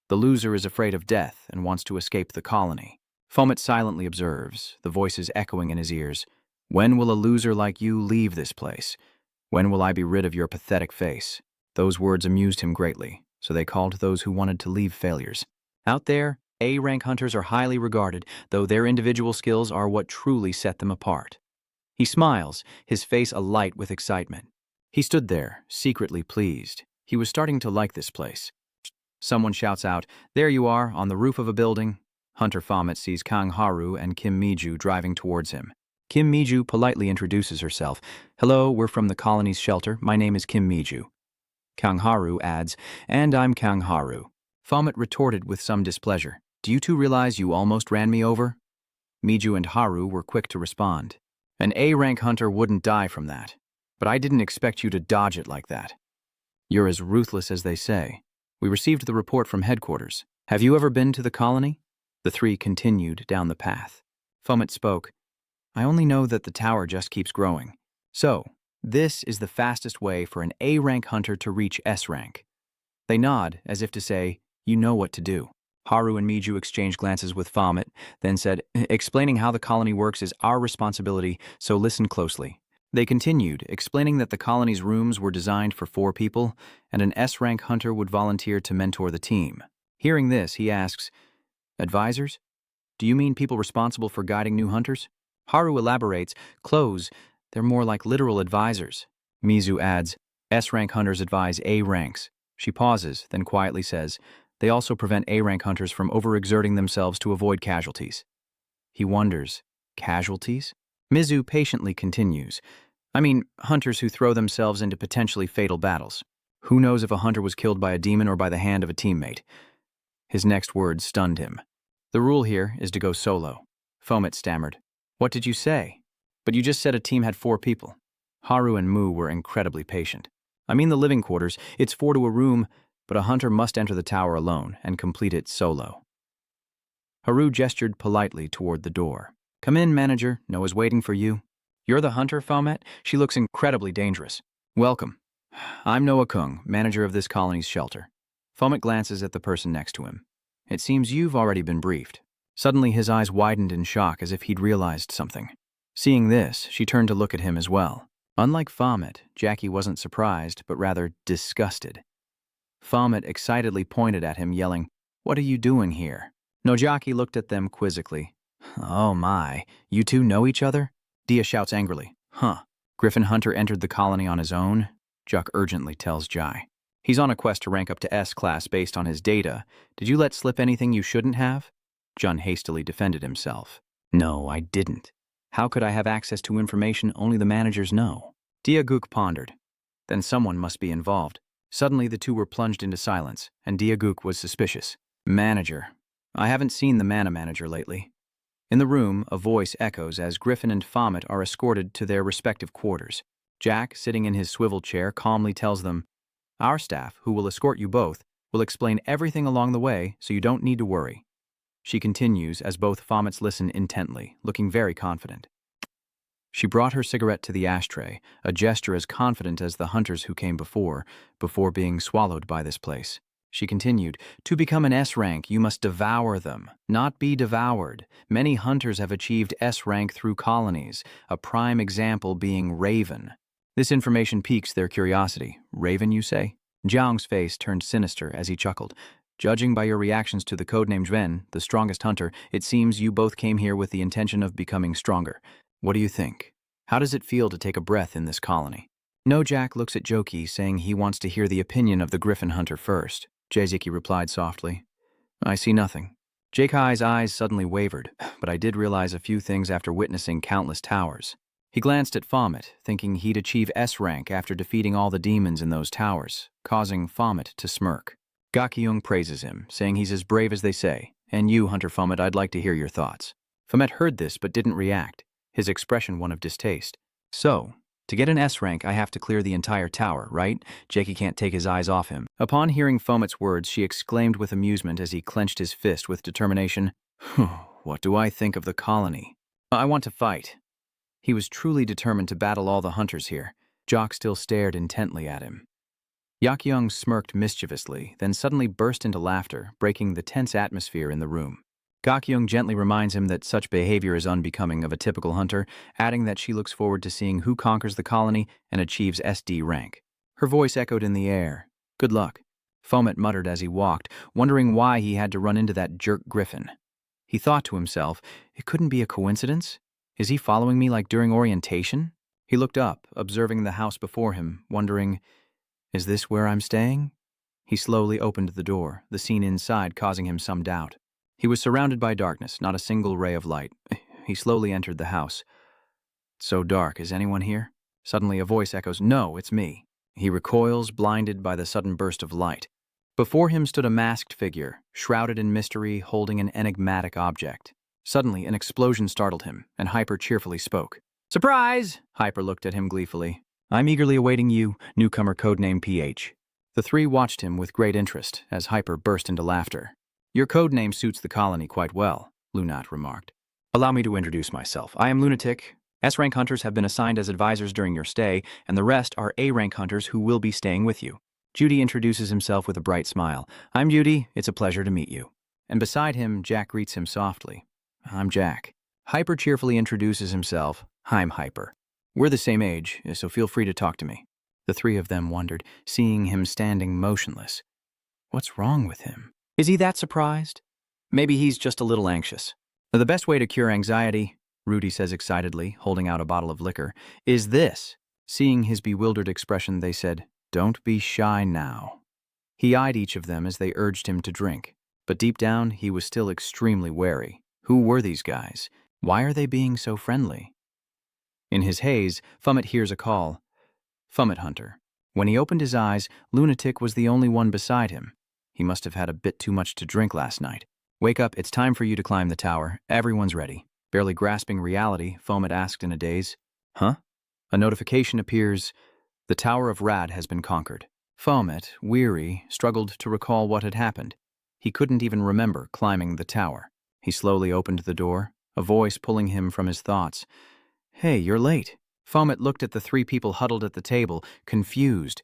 The loser is afraid of death and wants to escape the colony. Vomit silently observes, the voices echoing in his ears. When will a loser like you leave this place? When will I be rid of your pathetic face? Those words amused him greatly, so they called those who wanted to leave failures. Out there, A-rank hunters are highly regarded, though their individual skills are what truly set them apart. He smiles, his face alight with excitement. He stood there, secretly pleased. He was starting to like this place. Someone shouts out, there you are, on the roof of a building. Hunter Vomit sees Kang Haru and Kim Miju driving towards him. Kim Miju politely introduces herself. Hello, we're from the colony's shelter. My name is Kim Miju. Kang Haru adds, and I'm Kang Haru. Vomit retorted with some displeasure. Do you two realize you almost ran me over? Miju and Haru were quick to respond. An A-rank hunter wouldn't die from that. But I didn't expect you to dodge it like that. You're as ruthless as they say. We received the report from headquarters. Have you ever been to the colony? The three continued down the path. Fomet spoke. I only know that the tower just keeps growing. So, this is the fastest way for an A-rank hunter to reach S-rank. They nod, as if to say, you know what to do. Haru and Miju exchanged glances with Fomet, then said, explaining how the colony works is our responsibility, so listen closely. They continued, explaining that the colony's rooms were designed for 4 people, and an S-rank hunter would volunteer to mentor the team. Hearing this, he asks, advisors? Do you mean people responsible for guiding new hunters? Haru elaborates, close, they're more like literal advisors. Mizu adds, S-rank hunters advise A-ranks. She pauses, then quietly says, they also prevent A-rank hunters from overexerting themselves to avoid casualties. He wonders, casualties? Mizu patiently continues, I mean, hunters who throw themselves into potentially fatal battles. Who knows if a hunter was killed by a demon or by the hand of a teammate? His next words stunned him. The rule here is to go solo. Fomet stammered. What did you say? But you just said a team had 4 people. Haru and Mu were incredibly patient. I mean the living quarters, it's 4 to a room, but a hunter must enter the tower alone and complete it solo. Haru gestured politely toward the door. Come in, manager. Noah's waiting for you. You're the hunter, Fomet? She looks incredibly dangerous. Welcome. I'm Noah Kung, manager of this colony's shelter. Fomet glances at the person next to him. It seems you've already been briefed. Suddenly his eyes widened in shock as if he'd realized something. Seeing this, she turned to look at him as well. Unlike Fomet, Jackie wasn't surprised, but rather disgusted. Fomet excitedly pointed at him, yelling, What are you doing here? Nojaki looked at them quizzically. Oh my, you two know each other? Dia shouts angrily. Huh. Griffin Hunter entered the colony on his own? Juck urgently tells Jai. He's on a quest to rank up to S-class based on his data. Did you let slip anything you shouldn't have? Jun hastily defended himself. No, I didn't. How could I have access to information only the managers know? Diaguk pondered. Then someone must be involved. Suddenly the two were plunged into silence, and Diaguk was suspicious. Manager. I haven't seen the mana manager lately. In the room, a voice echoes as Griffin and Fomet are escorted to their respective quarters. Jack, sitting in his swivel chair, calmly tells them, Our staff, who will escort you both, will explain everything along the way, so you don't need to worry. She continues as both Fomets listen intently, looking very confident. She brought her cigarette to the ashtray, a gesture as confident as the hunters who came before being swallowed by this place. She continued, To become an S-rank, you must devour them, not be devoured. Many hunters have achieved S-rank through colonies, a prime example being Raven. This information piques their curiosity. Raven, you say? Jiang's face turned sinister as he chuckled. Judging by your reactions to the codename Zven, the strongest hunter, it seems you both came here with the intention of becoming stronger. What do you think? How does it feel to take a breath in this colony? No, Jack looks at Joki, saying he wants to hear the opinion of the Griffin hunter first. Jaziki replied softly. I see nothing. Jakai's eyes suddenly wavered, but I did realize a few things after witnessing countless towers. He glanced at Fomet, thinking he'd achieve S-rank after defeating all the demons in those towers, causing Fomet to smirk. Gakyung praises him, saying he's as brave as they say. And you, Hunter Fomet, I'd like to hear your thoughts. Fomet heard this but didn't react, his expression one of distaste. So, to get an S-rank, I have to clear the entire tower, right? Jakey can't take his eyes off him. Upon hearing Fomet's words, she exclaimed with amusement as he clenched his fist with determination. What do I think of the colony? I want to fight. He was truly determined to battle all the hunters here. Jock still stared intently at him. Yakyung smirked mischievously, then suddenly burst into laughter, breaking the tense atmosphere in the room. Gakyung gently reminds him that such behavior is unbecoming of a typical hunter, adding that she looks forward to seeing who conquers the colony and achieves SD rank. Her voice echoed in the air. Good luck. Fomet muttered as he walked, wondering why he had to run into that jerk Griffin. He thought to himself, it couldn't be a coincidence. Is he following me like during orientation? He looked up, observing the house before him, wondering, is this where I'm staying? He slowly opened the door, the scene inside causing him some doubt. He was surrounded by darkness, not a single ray of light. He slowly entered the house. It's so dark, is anyone here? Suddenly a voice echoes, No, it's me. He recoils, blinded by the sudden burst of light. Before him stood a masked figure, shrouded in mystery, holding an enigmatic object. Suddenly, an explosion startled him, and Hyper cheerfully spoke. "Surprise!" Hyper looked at him gleefully. "I'm eagerly awaiting you, newcomer codename PH." The three watched him with great interest as Hyper burst into laughter. "Your codename suits the colony quite well," Lunat remarked. "Allow me to introduce myself. I am Lunatic. S-rank hunters have been assigned as advisors during your stay, and the rest are A-rank hunters who will be staying with you." Judy introduces himself with a bright smile. "I'm Judy. It's a pleasure to meet you." And beside him, Jack greets him softly. "I'm Jack." Hyper cheerfully introduces himself. "I'm Hyper. We're the same age, so feel free to talk to me." The three of them wondered, seeing him standing motionless. What's wrong with him? Is he that surprised? Maybe he's just a little anxious. "The best way to cure anxiety," Rudy says excitedly, holding out a bottle of liquor, "is this." Seeing his bewildered expression, they said, "Don't be shy now." He eyed each of them as they urged him to drink, but deep down he was still extremely wary. Who were these guys? Why are they being so friendly? In his haze, Fummet hears a call. "Fummet Hunter." When he opened his eyes, Lunatic was the only one beside him. He must have had a bit too much to drink last night. "Wake up, it's time for you to climb the tower. Everyone's ready." Barely grasping reality, Fummet asked in a daze. "Huh?" A notification appears. "The Tower of Rad has been conquered." Fummet, weary, struggled to recall what had happened. He couldn't even remember climbing the tower. He slowly opened the door, a voice pulling him from his thoughts. "Hey, you're late." Fummet looked at the three people huddled at the table, confused.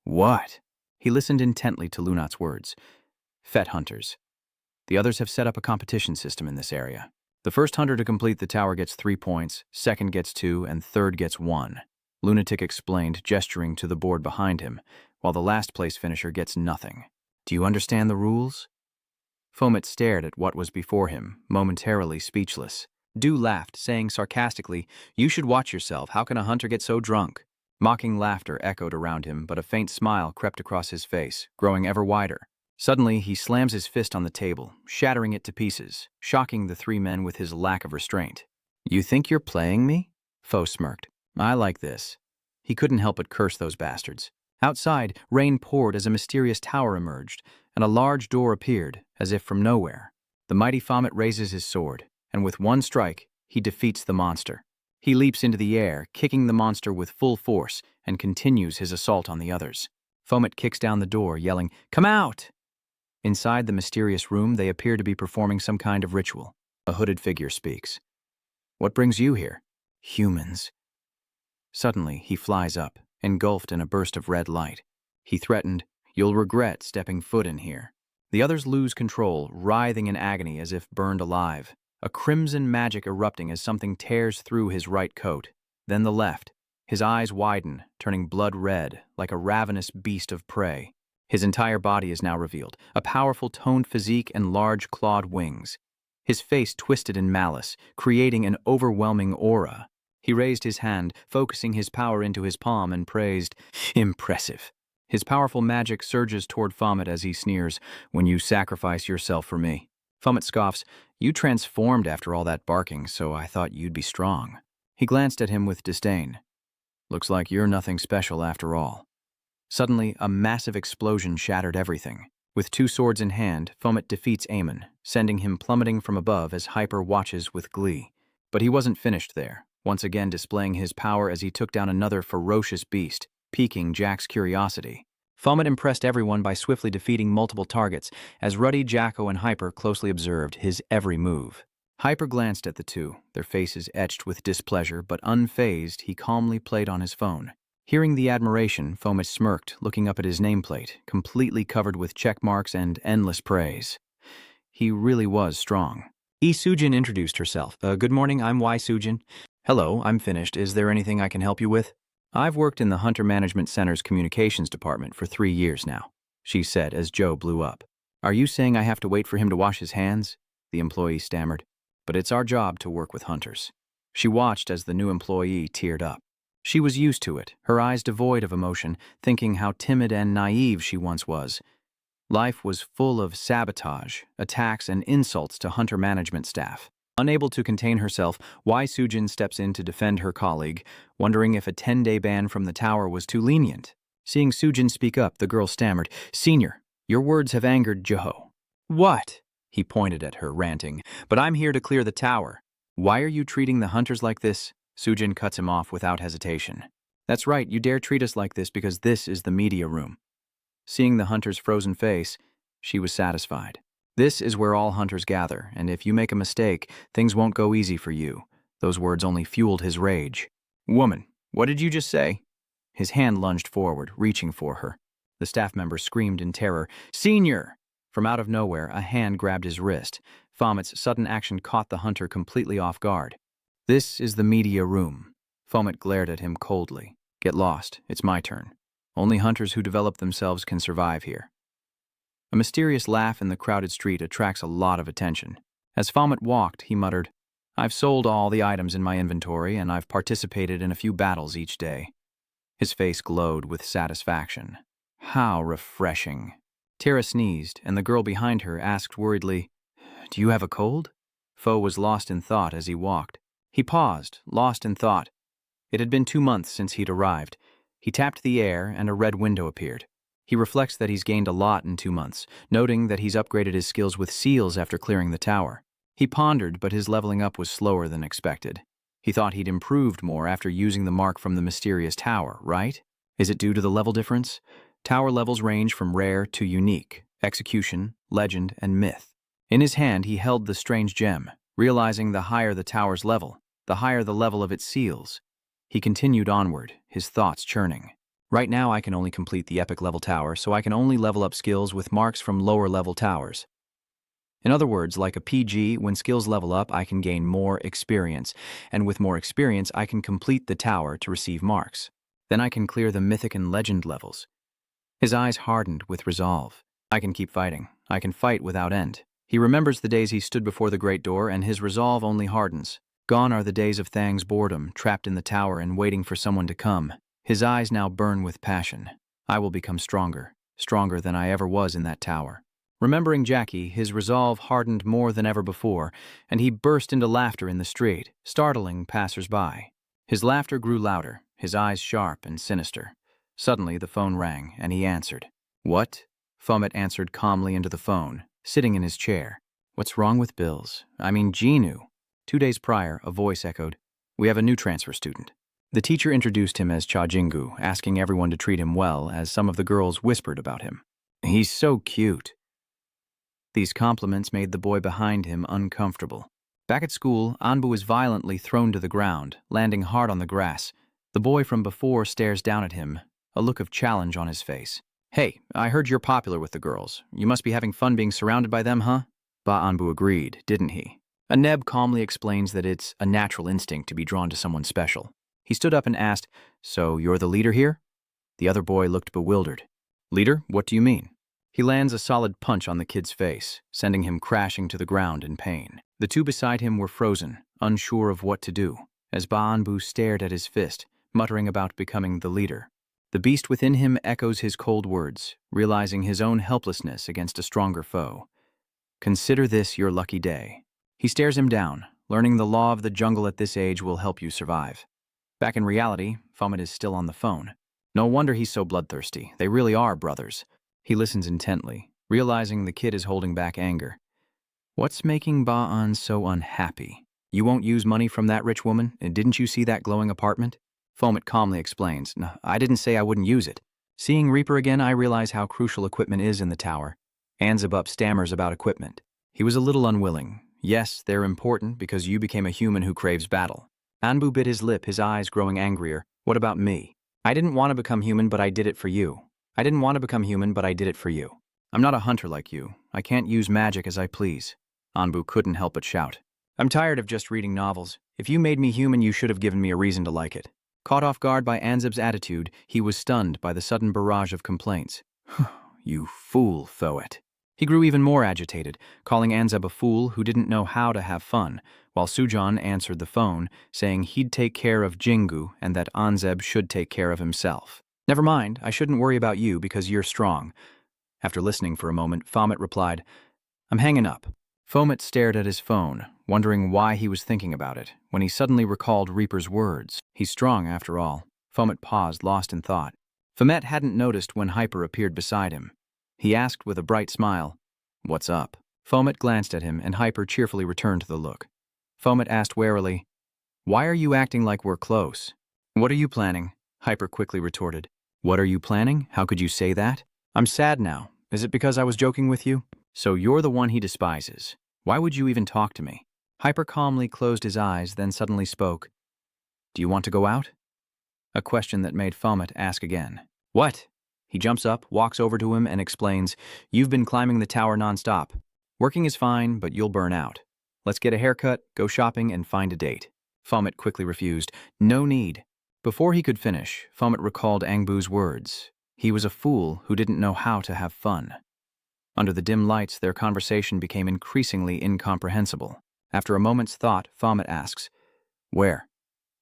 "What?" He listened intently to Lunat's words. "Fet hunters. The others have set up a competition system in this area. The first hunter to complete the tower gets 3 points, second gets 2, and third gets 1. Lunatic explained, gesturing to the board behind him, while the last place finisher gets nothing. "Do you understand the rules?" Fummet stared at what was before him, momentarily speechless. Du laughed, saying sarcastically, "You should watch yourself. How can a hunter get so drunk?" Mocking laughter echoed around him, but a faint smile crept across his face, growing ever wider. Suddenly, he slams his fist on the table, shattering it to pieces, shocking the three men with his lack of restraint. "You think you're playing me?" Foe smirked. "I like this." He couldn't help but curse those bastards. Outside, rain poured as a mysterious tower emerged, and a large door appeared, as if from nowhere. The mighty Fummet raises his sword, and with one strike, he defeats the monster. He leaps into the air, kicking the monster with full force, and continues his assault on the others. Fummet kicks down the door, yelling, "Come out!" Inside the mysterious room, they appear to be performing some kind of ritual. A hooded figure speaks. "What brings you here?" "Humans." Suddenly, he flies up, engulfed in a burst of red light. He threatened, "You'll regret stepping foot in here." The others lose control, writhing in agony as if burned alive. A crimson magic erupting as something tears through his right coat, then the left. His eyes widen, turning blood red, like a ravenous beast of prey. His entire body is now revealed, a powerful toned physique and large clawed wings. His face twisted in malice, creating an overwhelming aura. He raised his hand, focusing his power into his palm, and praised, "Impressive." His powerful magic surges toward Fummet as he sneers, "When you sacrifice yourself for me." Fummet scoffs, "You transformed after all that barking, so I thought you'd be strong." He glanced at him with disdain. "Looks like you're nothing special after all." Suddenly, a massive explosion shattered everything. With 2 swords in hand, Fummet defeats Aemon, sending him plummeting from above as Hyper watches with glee. But he wasn't finished there, once again displaying his power as he took down another ferocious beast, piquing Jack's curiosity. Fummet impressed everyone by swiftly defeating multiple targets, as Ruddy, Jacko, and Hyper closely observed his every move. Hyper glanced at the two, their faces etched with displeasure, but unfazed, he calmly played on his phone. Hearing the admiration, Fummet smirked, looking up at his nameplate, completely covered with check marks and endless praise. He really was strong. Sujin introduced herself. "Good morning, I'm Sujin." "Hello, I'm finished. Is there anything I can help you with?" "I've worked in the Hunter Management Center's communications department for 3 years now," she said as Joe blew up. "Are you saying I have to wait for him to wash his hands?" the employee stammered. "But it's our job to work with hunters." She watched as the new employee teared up. She was used to it, her eyes devoid of emotion, thinking how timid and naive she once was. Life was full of sabotage, attacks, and insults to Hunter Management staff. Unable to contain herself, Sujin steps in to defend her colleague, wondering if a 10-day ban from the tower was too lenient. Seeing Sujin speak up, the girl stammered, "Senior, your words have angered Joe." "What?" He pointed at her, ranting, "But I'm here to clear the tower. Why are you treating the hunters like this?" Sujin cuts him off without hesitation. "That's right, you dare treat us like this because this is the media room." Seeing the hunter's frozen face, she was satisfied. "This is where all hunters gather, and if you make a mistake, things won't go easy for you." Those words only fueled his rage. "Woman, what did you just say?" His hand lunged forward, reaching for her. The staff member screamed in terror, "Senior!" From out of nowhere, a hand grabbed his wrist. Fomet's sudden action caught the hunter completely off guard. "This is the media room." Fomet glared at him coldly. "Get lost. It's my turn. Only hunters who develop themselves can survive here." A mysterious laugh in the crowded street attracts a lot of attention. As Fomet walked, he muttered, "I've sold all the items in my inventory, and I've participated in a few battles each day." His face glowed with satisfaction. How refreshing. Tara sneezed, and the girl behind her asked worriedly, "Do you have a cold?" Foe was lost in thought as he walked. He paused, lost in thought. It had been 2 months since he'd arrived. He tapped the air, and a red window appeared. He reflects that he's gained a lot in 2 months, noting that he's upgraded his skills with seals after clearing the tower. He pondered, but his leveling up was slower than expected. He thought he'd improved more after using the mark from the mysterious tower, right? Is it due to the level difference? Tower levels range from rare to unique, execution, legend, and myth. In his hand, he held the strange gem, realizing the higher the tower's level, the higher the level of its seals. He continued onward, his thoughts churning. Right now, I can only complete the epic level tower, so I can only level up skills with marks from lower level towers. In other words, like a PG, when skills level up, I can gain more experience, and with more experience, I can complete the tower to receive marks. Then I can clear the mythic and legend levels. His eyes hardened with resolve. I can keep fighting. I can fight without end. He remembers the days he stood before the great door, and his resolve only hardens. Gone are the days of Thang's boredom, trapped in the tower and waiting for someone to come. His eyes now burn with passion. I will become stronger, stronger than I ever was in that tower. Remembering Jackie, his resolve hardened more than ever before, and he burst into laughter in the street, startling passers-by. His laughter grew louder, his eyes sharp and sinister. Suddenly, the phone rang, and he answered. "What?" Fomet answered calmly into the phone, sitting in his chair. "What's wrong with Bills? I mean Genu." 2 days prior, a voice echoed, "We have a new transfer student." The teacher introduced him as Cha Jingu, asking everyone to treat him well, as some of the girls whispered about him. "He's so cute." These compliments made the boy behind him uncomfortable. Back at school, Anbu is violently thrown to the ground, landing hard on the grass. The boy from before stares down at him, a look of challenge on his face. "Hey, I heard you're popular with the girls. You must be having fun being surrounded by them, huh?" Ba Anbu agreed, didn't he? Aneb calmly explains that it's a natural instinct to be drawn to someone special. He stood up and asked, "So you're the leader here?" The other boy looked bewildered. "Leader? What do you mean?" He lands a solid punch on the kid's face, sending him crashing to the ground in pain. The two beside him were frozen, unsure of what to do, as Baanbu stared at his fist, muttering about becoming the leader. The beast within him echoes his cold words, realizing his own helplessness against a stronger foe. "Consider this your lucky day." He stares him down, learning the law of the jungle at this age will help you survive. Back in reality, Fomet is still on the phone. No wonder he's so bloodthirsty. They really are brothers. He listens intently, realizing the kid is holding back anger. "What's making Ba'an so unhappy? You won't use money from that rich woman? Didn't you see that glowing apartment?" Fomet calmly explains, "No, I didn't say I wouldn't use it. Seeing Reaper again, I realize how crucial equipment is in the tower." Anzabup stammers about equipment. He was a little unwilling. "Yes, they're important because you became a human who craves battle." Anbu bit his lip, his eyes growing angrier. "What about me? I didn't want to become human, but I did it for you. I didn't want to become human, but I did it for you. I'm not a hunter like you. I can't use magic as I please." Anbu couldn't help but shout. "I'm tired of just reading novels. If you made me human, you should have given me a reason to like it." Caught off guard by Anzib's attitude, he was stunned by the sudden barrage of complaints. "You fool, Thoet." He grew even more agitated, calling Anzeb a fool who didn't know how to have fun, while Sujan answered the phone, saying he'd take care of Jingu and that Anzeb should take care of himself. "Never mind, I shouldn't worry about you because you're strong." After listening for a moment, Fomet replied, "I'm hanging up." Fomet stared at his phone, wondering why he was thinking about it, when he suddenly recalled Reaper's words. He's strong, after all. Fomet paused, lost in thought. Fomet hadn't noticed when Hyper appeared beside him. He asked with a bright smile, "What's up?" Fomet glanced at him, and Hyper cheerfully returned the look. Fomet asked warily, "Why are you acting like we're close?" "What are you planning?" Hyper quickly retorted. "What are you planning? How could you say that? I'm sad now. Is it because I was joking with you? So you're the one he despises. Why would you even talk to me?" Hyper calmly closed his eyes, then suddenly spoke. "Do you want to go out?" A question that made Fomet ask again. "What?" He jumps up, walks over to him, and explains, "You've been climbing the tower nonstop. Working is fine, but you'll burn out. Let's get a haircut, go shopping, and find a date." Fomet quickly refused. "No need." Before he could finish, Fomet recalled Angbu's words. He was a fool who didn't know how to have fun. Under the dim lights, their conversation became increasingly incomprehensible. After a moment's thought, Fomet asks, "Where?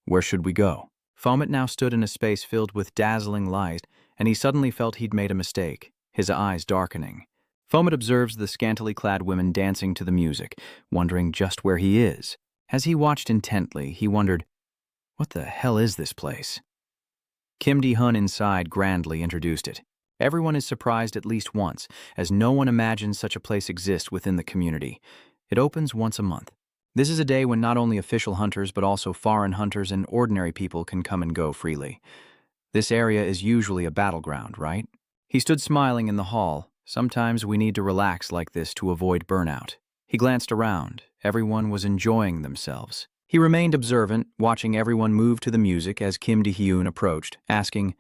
Where should we go?" Fomet now stood in a space filled with dazzling light, and he suddenly felt he'd made a mistake, his eyes darkening. Fomet observes the scantily clad women dancing to the music, wondering just where he is. As he watched intently, he wondered, what the hell is this place? Kim Di-hun inside grandly introduced it. Everyone is surprised at least once, as no one imagines such a place exists within the community. It opens once a month. This is a day when not only official hunters but also foreign hunters and ordinary people can come and go freely. This area is usually a battleground, right? He stood smiling in the hall. Sometimes we need to relax like this to avoid burnout. He glanced around. Everyone was enjoying themselves. He remained observant, watching everyone move to the music as Kim Di-hyun approached, asking,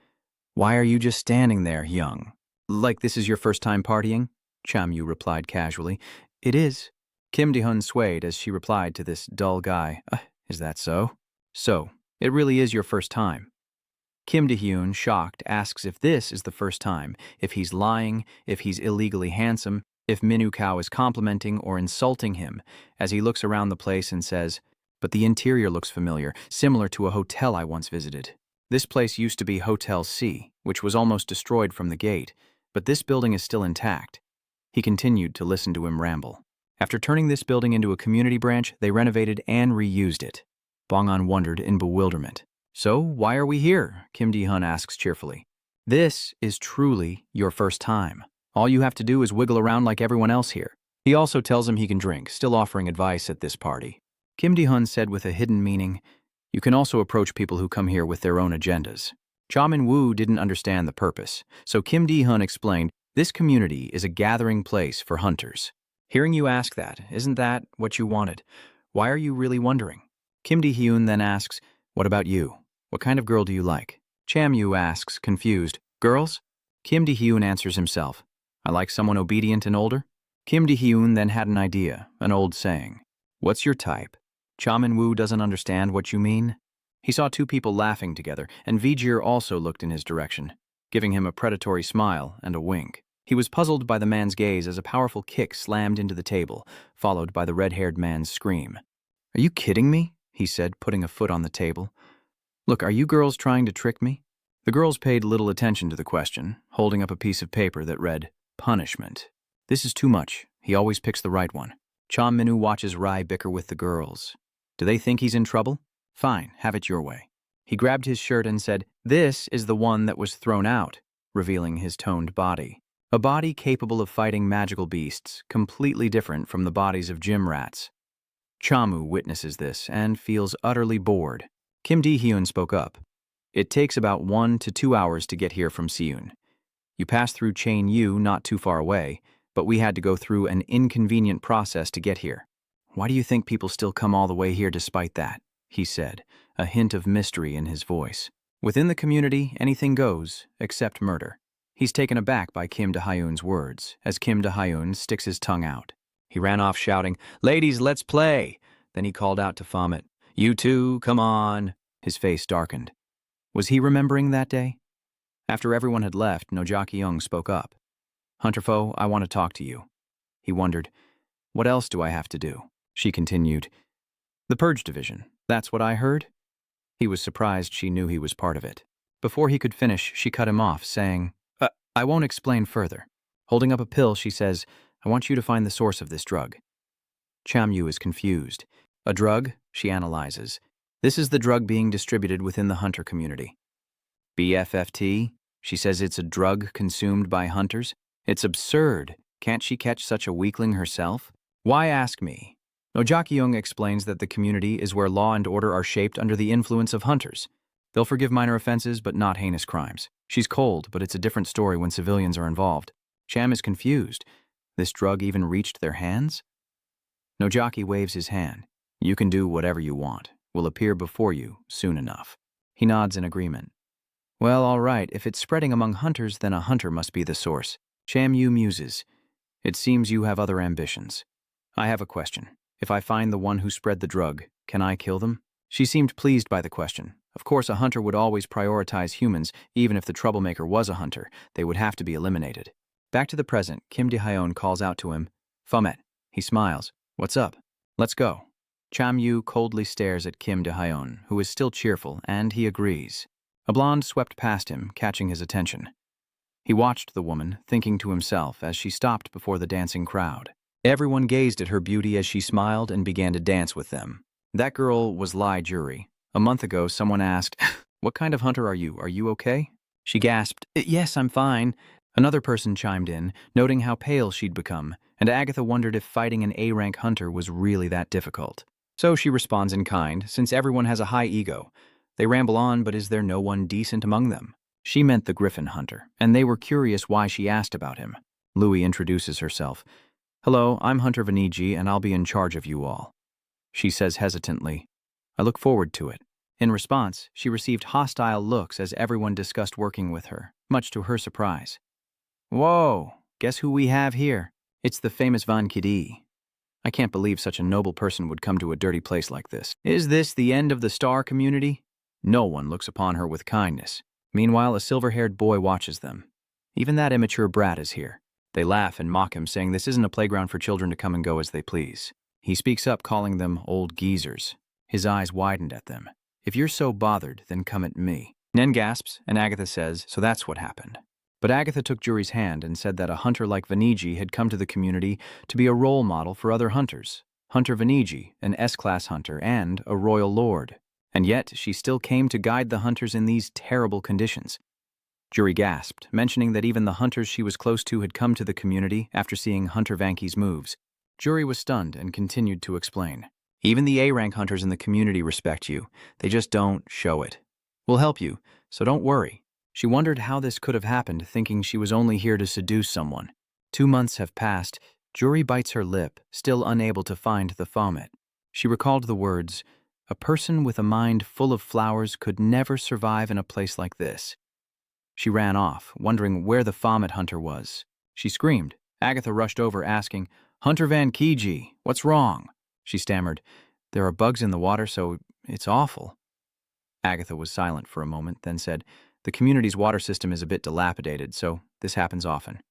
"Why are you just standing there, young? Like this is your first time partying?" Chamyu replied casually. "It is." Kim Di-hun swayed as she replied to this dull guy. Is that so?" "So, it really is your first time." Kim Di-hyun, shocked, asks if this is the first time, if he's lying, if he's illegally handsome, if Minu Kao is complimenting or insulting him, as he looks around the place and says, "But the interior looks familiar, similar to a hotel I once visited. This place used to be Hotel C, which was almost destroyed from the gate, but this building is still intact." He continued to listen to him ramble. After turning this building into a community branch, they renovated and reused it. Bong-an wondered in bewilderment. "So, why are we here?" Kim Di-hun asks cheerfully. "This is truly your first time. All you have to do is wiggle around like everyone else here." He also tells him he can drink, still offering advice at this party. Kim Di-hun said with a hidden meaning, "You can also approach people who come here with their own agendas." Cha Min-woo didn't understand the purpose, so Kim Di-hun explained, "This community is a gathering place for hunters." "Hearing you ask that, isn't that what you wanted? Why are you really wondering?" Kim Di-hyun then asks, "What about you? What kind of girl do you like?" Chamyu asks, confused, "Girls?" Kim Di-hyun answers himself, "I like someone obedient and older." Kim Di-hyun then had an idea, an old saying. "What's your type?" Cha Min-woo doesn't understand what you mean. He saw two people laughing together, and Vijir also looked in his direction, giving him a predatory smile and a wink. He was puzzled by the man's gaze as a powerful kick slammed into the table, followed by the red-haired man's scream. "Are you kidding me?" he said, putting a foot on the table. "Look, are you girls trying to trick me?" The girls paid little attention to the question, holding up a piece of paper that read, "Punishment." "This is too much. He always picks the right one." Cha Min-woo watches Rai bicker with the girls. Do they think he's in trouble? Fine, have it your way. He grabbed his shirt and said, "This is the one that was thrown out," revealing his toned body. A body capable of fighting magical beasts, completely different from the bodies of gym rats. Chamu witnesses this and feels utterly bored. Kim Di-hyun spoke up. "It takes about 1 to 2 hours to get here from Seoul. You pass through Chain U not too far away, but we had to go through an inconvenient process to get here." "Why do you think people still come all the way here despite that?" he said, a hint of mystery in his voice. Within the community, anything goes, except murder. He's taken aback by Kim Di-hyun's words, as Kim Di-hyun sticks his tongue out. He ran off shouting, "Ladies, let's play!" Then he called out to Fomet, "You two, come on!" His face darkened. Was he remembering that day? After everyone had left, Nojaki-young spoke up. "Hunterfo, I want to talk to you." He wondered, "What else do I have to do?" She continued, "The Purge Division, that's what I heard?" He was surprised she knew he was part of it. Before he could finish, she cut him off, saying, I won't explain further." Holding up a pill, she says, "I want you to find the source of this drug." Chamyu is confused. "A drug?" she analyzes. "This is the drug being distributed within the hunter community." "BFFT?" She says it's a drug consumed by hunters. "It's absurd. Can't she catch such a weakling herself? Why ask me? Nojakyung explains that the community is where law and order are shaped under the influence of hunters. They'll forgive minor offenses, but not heinous crimes. She's cold, but it's a different story when civilians are involved. Cham is confused. This drug even reached their hands? Nojaki waves his hand. You can do whatever you want. We'll appear before you soon enough. He nods in agreement. Well, all right, if it's spreading among hunters, then a hunter must be the source. Cham Yu muses. It seems you have other ambitions. I have a question. If I find the one who spread the drug, can I kill them? She seemed pleased by the question. Of course, a hunter would always prioritize humans, even if the troublemaker was a hunter. They would have to be eliminated. Back to the present, Kim De-hyun calls out to him. Fomet. He smiles. What's up? Let's go. Cham Yu coldly stares at Kim De-hyun, who is still cheerful, and he agrees. A blonde swept past him, catching his attention. He watched the woman, thinking to himself as she stopped before the dancing crowd. Everyone gazed at her beauty as she smiled and began to dance with them. That girl was Lai Jury. A month ago, someone asked, What kind of hunter are you? Are you okay? She gasped, Yes, I'm fine. Another person chimed in, noting how pale she'd become, and Agatha wondered if fighting an A-rank hunter was really that difficult. So she responds in kind, since everyone has a high ego. They ramble on, but is there no one decent among them? She meant the Griffin hunter, and they were curious why she asked about him. Louis introduces herself. Hello, I'm Hunter Vaniji, and I'll be in charge of you all. She says hesitantly, I look forward to it. In response, she received hostile looks as everyone discussed working with her, much to her surprise. Whoa, guess who we have here? It's the famous Van Kidi. I can't believe such a noble person would come to a dirty place like this. Is this the end of the star community? No one looks upon her with kindness. Meanwhile, a silver-haired boy watches them. Even that immature brat is here. They laugh and mock him, saying this isn't a playground for children to come and go as they please. He speaks up, calling them old geezers. His eyes widened at them. If you're so bothered, then come at me. Nen gasps, and Agatha says, so that's what happened. But Agatha took Jury's hand and said that a hunter like Vaniji had come to the community to be a role model for other hunters. Hunter Vaniji, an S-class hunter, and a royal lord. And yet, she still came to guide the hunters in these terrible conditions. Jury gasped, mentioning that even the hunters she was close to had come to the community after seeing Hunter Vanki's moves. Jury was stunned and continued to explain. Even the A-rank hunters in the community respect you. They just don't show it. We'll help you, so don't worry. She wondered how this could have happened, thinking she was only here to seduce someone. 2 months have passed. Jury bites her lip, still unable to find the Fomet. She recalled the words, a person with a mind full of flowers could never survive in a place like this. She ran off, wondering where the Fomet hunter was. She screamed. Agatha rushed over, asking, Hunter Van Kiji, what's wrong? She stammered, there are bugs in the water, so it's awful. Agatha was silent for a moment, then said, the community's water system is a bit dilapidated, so this happens often.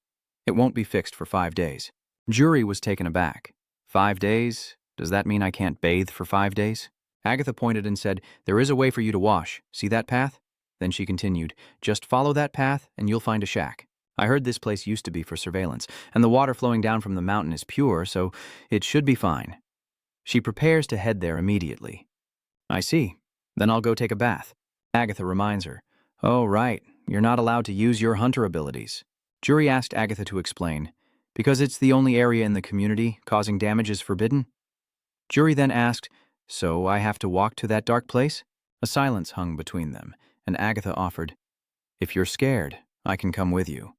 It won't be fixed for 5 days. Jury was taken aback. 5 days? Does that mean I can't bathe for 5 days? Agatha pointed and said, there is a way for you to wash. See that path? Then she continued, just follow that path and you'll find a shack. I heard this place used to be for surveillance, and the water flowing down from the mountain is pure, so it should be fine. She prepares to head there immediately. I see. Then I'll go take a bath. Agatha reminds her, oh, right, you're not allowed to use your hunter abilities. Jury asked Agatha to explain, because it's the only area in the community causing damage is forbidden? Jury then asked, so I have to walk to that dark place? A silence hung between them, and Agatha offered, if you're scared, I can come with you.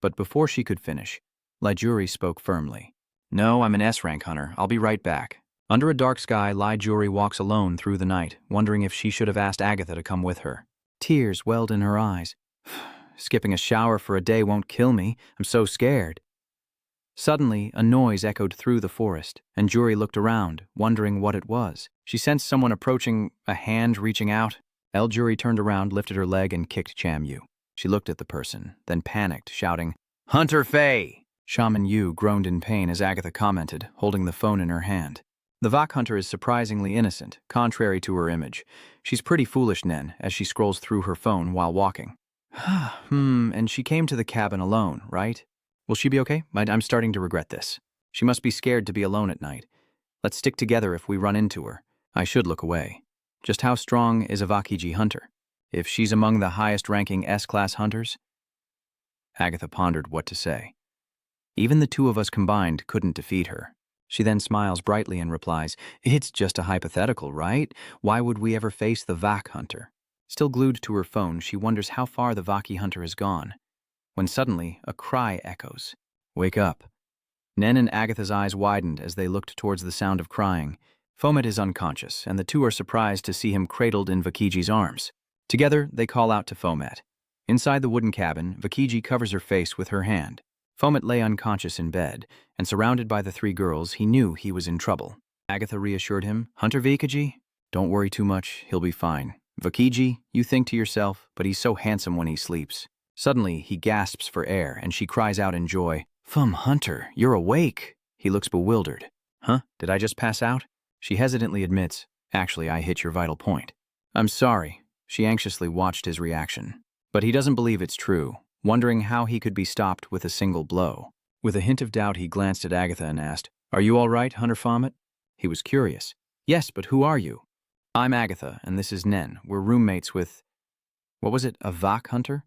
But before she could finish, Lai Jury spoke firmly. No, I'm an S-rank hunter. I'll be right back. Under a dark sky, Lai Jury walks alone through the night, wondering if she should have asked Agatha to come with her. Tears welled in her eyes. Skipping a shower for a day won't kill me. I'm so scared. Suddenly, a noise echoed through the forest, and Jury looked around, wondering what it was. She sensed someone approaching, a hand reaching out. El Jury turned around, lifted her leg, and kicked Cham Yu. She looked at the person, then panicked, shouting, Hunter Faye! Shaman Yu groaned in pain as Agatha commented, holding the phone in her hand. The Vak hunter is surprisingly innocent, contrary to her image. She's pretty foolish, Nen, as she scrolls through her phone while walking. And she came to the cabin alone, right? Will she be okay? I'm starting to regret this. She must be scared to be alone at night. Let's stick together if we run into her. I should look away. Just how strong is a Vakiji hunter? If she's among the highest-ranking S-class hunters? Agatha pondered what to say. Even the two of us combined couldn't defeat her. She then smiles brightly and replies, "It's just a hypothetical, right? Why would we ever face the Vak hunter?" Still glued to her phone, she wonders how far the Vaki hunter has gone, when suddenly a cry echoes. "Wake up." Nen and Agatha's eyes widened as they looked towards the sound of crying. Fomet is unconscious, and the two are surprised to see him cradled in Vakiji's arms. Together, they call out to Fomet. Inside the wooden cabin, Vakiji covers her face with her hand. Fomet lay unconscious in bed, and surrounded by the three girls, he knew he was in trouble. Agatha reassured him, "Hunter Vakiji? Don't worry too much, he'll be fine. Vakiji, you think to yourself, but he's so handsome when he sleeps." Suddenly, he gasps for air, and she cries out in joy, Hunter, you're awake." He looks bewildered. "Huh? Did I just pass out?" She hesitantly admits, "Actually, I hit your vital point." "I'm sorry." She anxiously watched his reaction. But he doesn't believe it's true, wondering how he could be stopped with a single blow. With a hint of doubt, he glanced at Agatha and asked, "Are you all right, Hunter Fomet?" He was curious. "Yes, but who are you?" "I'm Agatha, and this is Nen. We're roommates with—" What was it, a Vak hunter?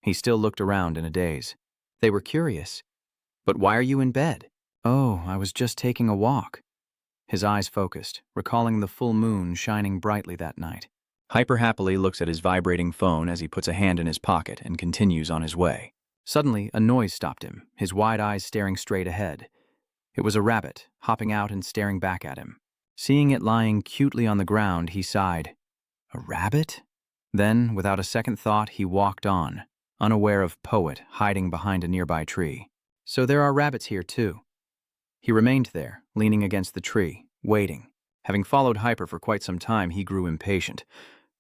He still looked around in a daze. They were curious. "But why are you in bed?" "Oh, I was just taking a walk." His eyes focused, recalling the full moon shining brightly that night. Hyper happily looks at his vibrating phone as he puts a hand in his pocket and continues on his way. Suddenly, a noise stopped him, his wide eyes staring straight ahead. It was a rabbit, hopping out and staring back at him. Seeing it lying cutely on the ground, he sighed. A rabbit? Then, without a second thought, he walked on, unaware of Poet hiding behind a nearby tree. So there are rabbits here, too. He remained there, leaning against the tree, waiting. Having followed Hyper for quite some time, he grew impatient.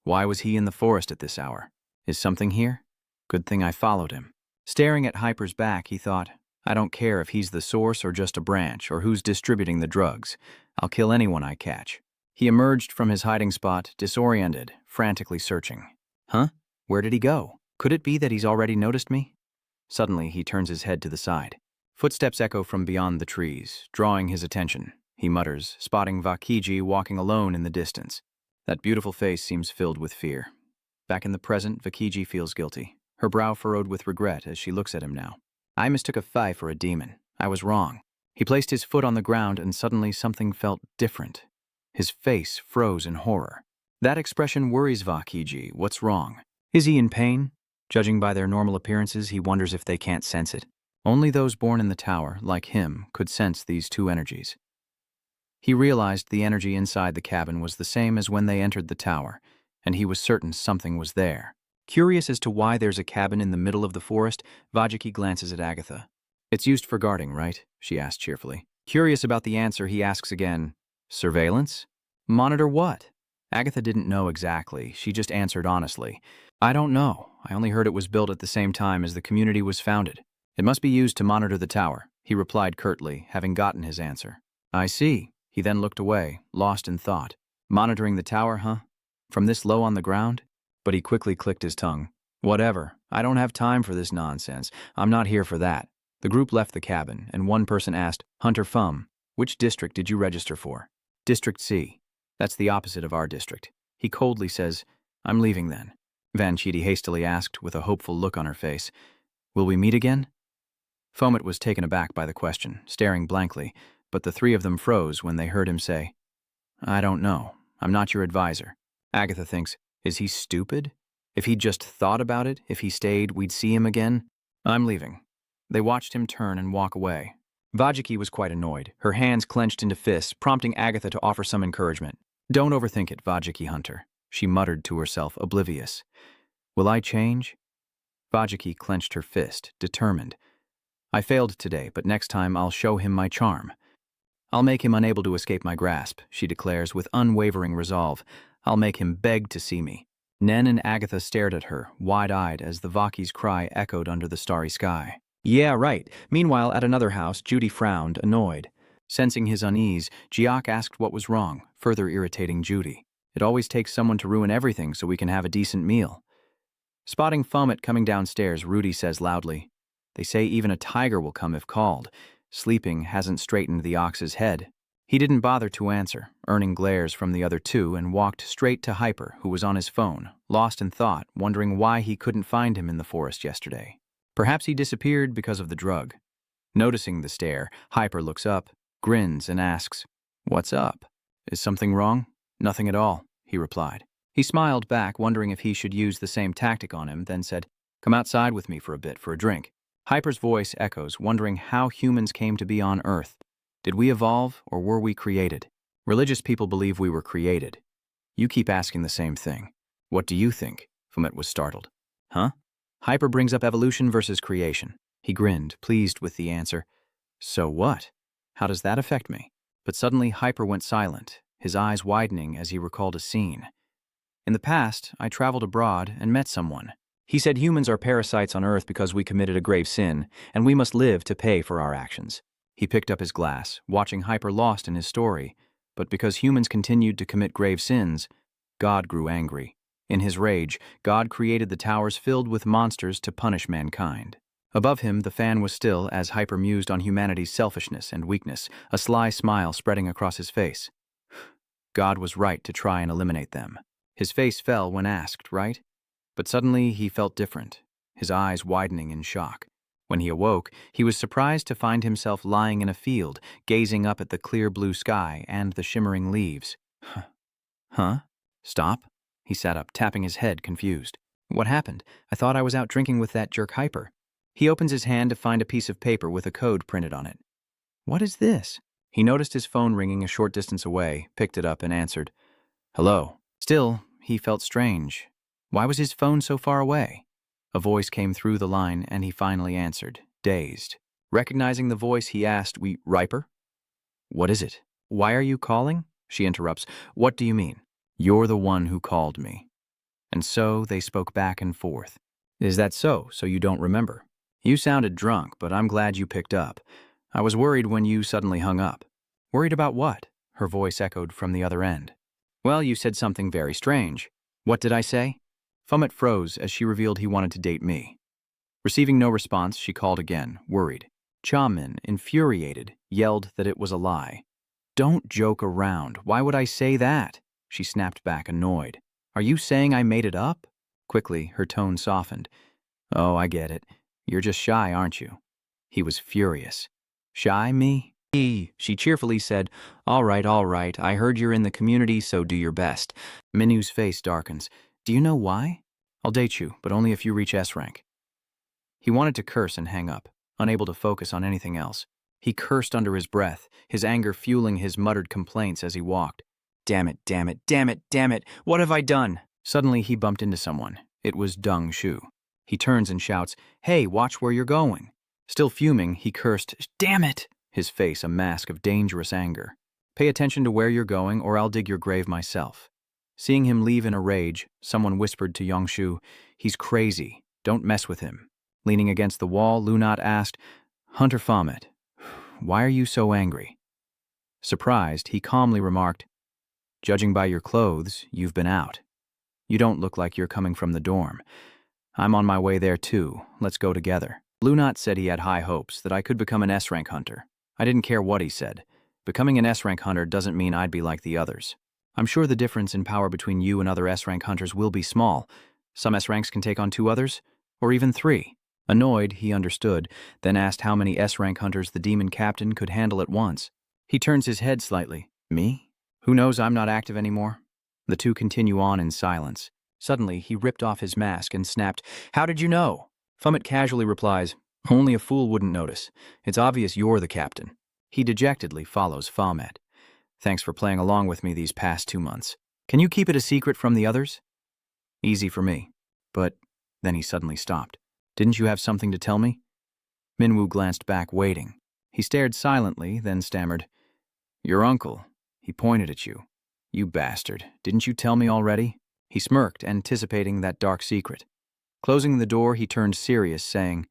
Why was he in the forest at this hour? Is something here? Good thing I followed him. Staring at Hyper's back, he thought, I don't care if he's the source or just a branch, or who's distributing the drugs. I'll kill anyone I catch. He emerged from his hiding spot, disoriented, frantically searching. Huh? Where did he go? Could it be that he's already noticed me? Suddenly, he turns his head to the side. Footsteps echo from beyond the trees, drawing his attention. He mutters, spotting Vakiji walking alone in the distance. That beautiful face seems filled with fear. Back in the present, Vakiji feels guilty, her brow furrowed with regret as she looks at him now. I mistook a Thai for a demon. I was wrong. He placed his foot on the ground and suddenly something felt different. His face froze in horror. That expression worries Vakiji. What's wrong? Is he in pain? Judging by their normal appearances, he wonders if they can't sense it. Only those born in the tower, like him, could sense these two energies. He realized the energy inside the cabin was the same as when they entered the tower, and he was certain something was there. Curious as to why there's a cabin in the middle of the forest, Vajiki glances at Agatha. It's used for guarding, right? She asked cheerfully. Curious about the answer, he asks again, surveillance? Monitor what? Agatha didn't know exactly. She just answered honestly. I don't know. I only heard it was built at the same time as the community was founded. It must be used to monitor the tower, he replied curtly, having gotten his answer. I see. He then looked away, lost in thought. Monitoring the tower, huh? From this low on the ground? But he quickly clicked his tongue. Whatever. I don't have time for this nonsense. I'm not here for that. The group left the cabin, and one person asked, Hunter Fum, which district did you register for? District C. That's the opposite of our district. He coldly says, I'm leaving then. Van Chidi hastily asked, with a hopeful look on her face, Will we meet again? Fomet was taken aback by the question, staring blankly, but the three of them froze when they heard him say, I don't know. I'm not your advisor. Agatha thinks, is he stupid? If he'd just thought about it, if he stayed, we'd see him again. I'm leaving. They watched him turn and walk away. Vajiki was quite annoyed, her hands clenched into fists, prompting Agatha to offer some encouragement. Don't overthink it, Vajiki Hunter, she muttered to herself, oblivious. Will I change? Vajiki clenched her fist, determined. I failed today, but next time I'll show him my charm. I'll make him unable to escape my grasp, she declares with unwavering resolve. I'll make him beg to see me. Nen and Agatha stared at her, wide-eyed, as the Vaki's cry echoed under the starry sky. Yeah, right. Meanwhile, at another house, Judy frowned, annoyed. Sensing his unease, Jiak asked what was wrong, further irritating Judy. It always takes someone to ruin everything so we can have a decent meal. Spotting Fomet coming downstairs, Rudy says loudly, They say even a tiger will come if called. Sleeping hasn't straightened the ox's head. He didn't bother to answer, earning glares from the other two, and walked straight to Hyper, who was on his phone, lost in thought, wondering why he couldn't find him in the forest yesterday. Perhaps he disappeared because of the drug. Noticing the stare, Hyper looks up, grins, and asks, "What's up? Is something wrong?" "Nothing at all," he replied. He smiled back, wondering if he should use the same tactic on him, then said, "Come outside with me for a bit, for a drink." Hyper's voice echoes, wondering how humans came to be on Earth. Did we evolve, or were we created? Religious people believe we were created. You keep asking the same thing. What do you think? Fumet was startled. Huh? Hyper brings up evolution versus creation. He grinned, pleased with the answer. So what? How does that affect me? But suddenly Hyper went silent, his eyes widening as he recalled a scene. In the past, I traveled abroad and met someone. He said humans are parasites on Earth because we committed a grave sin, and we must live to pay for our actions. He picked up his glass, watching Hyper lost in his story. But because humans continued to commit grave sins, God grew angry. In his rage, God created the towers filled with monsters to punish mankind. Above him, the fan was still as Hyper mused on humanity's selfishness and weakness, a sly smile spreading across his face. God was right to try and eliminate them. His face fell when asked, right? But suddenly he felt different, his eyes widening in shock. When he awoke, he was surprised to find himself lying in a field, gazing up at the clear blue sky and the shimmering leaves. Huh? Stop? He sat up, tapping his head, confused. What happened? I thought I was out drinking with that jerk Hyper. He opens his hand to find a piece of paper with a code printed on it. What is this? He noticed his phone ringing a short distance away, picked it up, and answered. Hello. Still, he felt strange. Why was his phone so far away? A voice came through the line, and he finally answered, dazed. Recognizing the voice, he asked, Riper? What is it? Why are you calling? She interrupts. What do you mean? You're the one who called me. And so they spoke back and forth. Is that so you don't remember? You sounded drunk, but I'm glad you picked up. I was worried when you suddenly hung up. Worried about what? Her voice echoed from the other end. Well, you said something very strange. What did I say? Fumet froze as she revealed he wanted to date me. Receiving no response, she called again, worried. Chamin, infuriated, yelled that it was a lie. Don't joke around. Why would I say that? She snapped back, annoyed. Are you saying I made it up? Quickly, her tone softened. Oh, I get it. You're just shy, aren't you? He was furious. Shy, me? She cheerfully said, All right, I heard you're in the community, so do your best. Minu's face darkens. Do you know why? I'll date you, but only if you reach S rank. He wanted to curse and hang up, unable to focus on anything else. He cursed under his breath, his anger fueling his muttered complaints as he walked. Damn it, what have I done? Suddenly he bumped into someone. It was Deng Shu. He turns and shouts, Hey, watch where you're going. Still fuming, he cursed, Damn it! His face a mask of dangerous anger. Pay attention to where you're going or I'll dig your grave myself. Seeing him leave in a rage, someone whispered to Yongshu, He's crazy. Don't mess with him. Leaning against the wall, Lunat asked, Hunter Fumet, why are you so angry? Surprised, he calmly remarked, Judging by your clothes, you've been out. You don't look like you're coming from the dorm. I'm on my way there too. Let's go together. Lunat said he had high hopes that I could become an S-rank hunter. I didn't care what he said. Becoming an S-rank hunter doesn't mean I'd be like the others. I'm sure the difference in power between you and other S-rank hunters will be small. Some S-ranks can take on 2 others, or even 3. Annoyed, he understood, then asked how many S-rank hunters the demon captain could handle at once. He turns his head slightly. Me? Who knows I'm not active anymore? The two continue on in silence. Suddenly, he ripped off his mask and snapped, How did you know? Fumet casually replies, Only a fool wouldn't notice. It's obvious you're the captain. He dejectedly follows Fumet. Thanks for playing along with me these past 2 months. Can you keep it a secret from the others? Easy for me. But then he suddenly stopped. Didn't you have something to tell me? Minwoo glanced back, waiting. He stared silently, then stammered, Your uncle. He pointed at you. You bastard. Didn't you tell me already? He smirked, anticipating that dark secret. Closing the door, he turned serious, saying,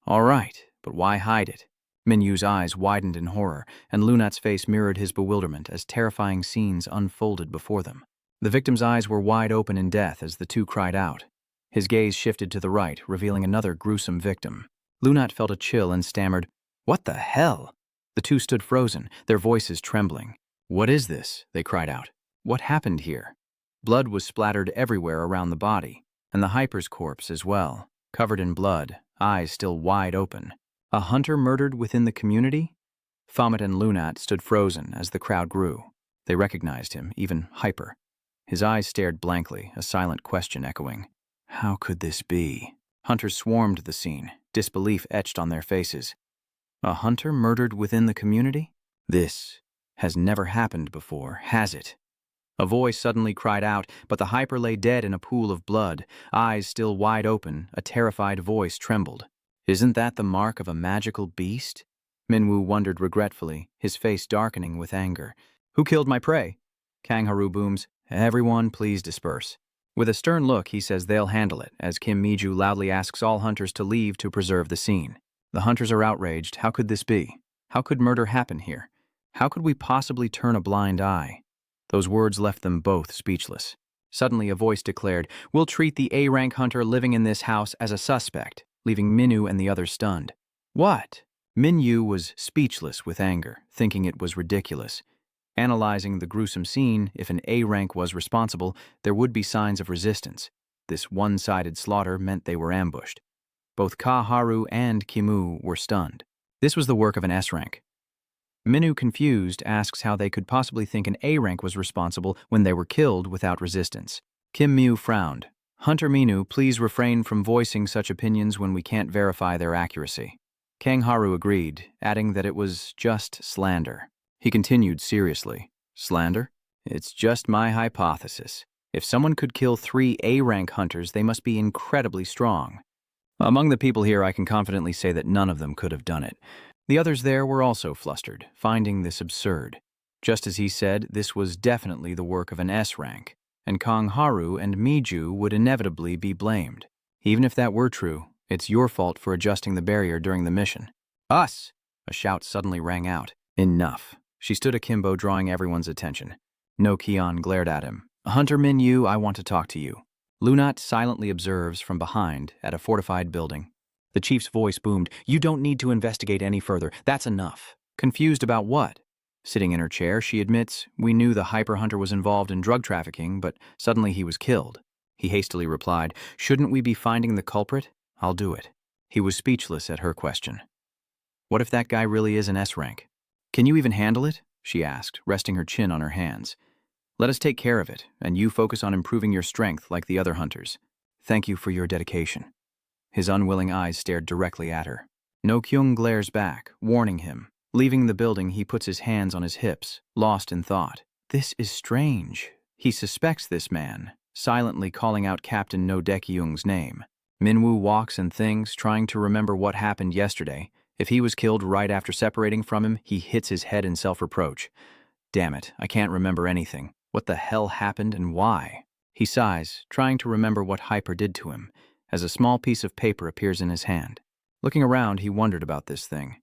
All right, but why hide it? Minyu's eyes widened in horror, and Lunat's face mirrored his bewilderment as terrifying scenes unfolded before them. The victim's eyes were wide open in death as the two cried out. His gaze shifted to the right, revealing another gruesome victim. Lunat felt a chill and stammered, What the hell? The two stood frozen, their voices trembling. What is this? They cried out. What happened here? Blood was splattered everywhere around the body, and the Hyper's corpse as well, covered in blood, eyes still wide open. A hunter murdered within the community? Fomet and Lunat stood frozen as the crowd grew. They recognized him, even Hyper. His eyes stared blankly, a silent question echoing. How could this be? Hunters swarmed the scene, disbelief etched on their faces. A hunter murdered within the community? This has never happened before, has it? A voice suddenly cried out, but the Hyper lay dead in a pool of blood, eyes still wide open. A terrified voice trembled. Isn't that the mark of a magical beast? Minwoo wondered regretfully, his face darkening with anger. Who killed my prey? Kangharu booms, everyone please disperse. With a stern look, he says they'll handle it, as Kim Miju loudly asks all hunters to leave to preserve the scene. The hunters are outraged. How could this be? How could murder happen here? How could we possibly turn a blind eye? Those words left them both speechless. Suddenly a voice declared, we'll treat the A-rank hunter living in this house as a suspect, leaving Minwoo and the others stunned. What? Minwoo was speechless with anger, thinking it was ridiculous. Analyzing the gruesome scene, if an A-rank was responsible, there would be signs of resistance. This one-sided slaughter meant they were ambushed. Both Kaharu and Kimu were stunned. This was the work of an S-rank. Minwoo, confused, asks how they could possibly think an A-rank was responsible when they were killed without resistance. Kim Mew frowned. Hunter Minwoo, please refrain from voicing such opinions when we can't verify their accuracy. Kangharu agreed, adding that it was just slander. He continued seriously. Slander? It's just my hypothesis. If someone could kill 3 A-rank hunters, they must be incredibly strong. Among the people here, I can confidently say that none of them could have done it. The others there were also flustered, finding this absurd. Just as he said, this was definitely the work of an S-rank, and Kangharu and Miju would inevitably be blamed. Even if that were true, it's your fault for adjusting the barrier during the mission. Us! A shout suddenly rang out. Enough. She stood akimbo, drawing everyone's attention. No Keon glared at him. Hunter Minwoo, I want to talk to you. Lunat silently observes from behind at a fortified building. The chief's voice boomed, you don't need to investigate any further. That's enough. Confused about what? Sitting in her chair, she admits, we knew the hyper hunter was involved in drug trafficking, but suddenly he was killed. He hastily replied, shouldn't we be finding the culprit? I'll do it. He was speechless at her question. What if that guy really is an S-rank? Can you even handle it? She asked, resting her chin on her hands. Let us take care of it, and you focus on improving your strength like the other hunters. Thank you for your dedication. His unwilling eyes stared directly at her. No Kyung glares back, warning him. Leaving the building, he puts his hands on his hips, lost in thought. This is strange. He suspects this man, silently calling out Captain No Dekyung's name. Minwoo walks and thinks, trying to remember what happened yesterday. If he was killed right after separating from him, he hits his head in self-reproach. Damn it, I can't remember anything. What the hell happened and why? He sighs, trying to remember what Hyper did to him, as a small piece of paper appears in his hand. Looking around, he wondered about this thing.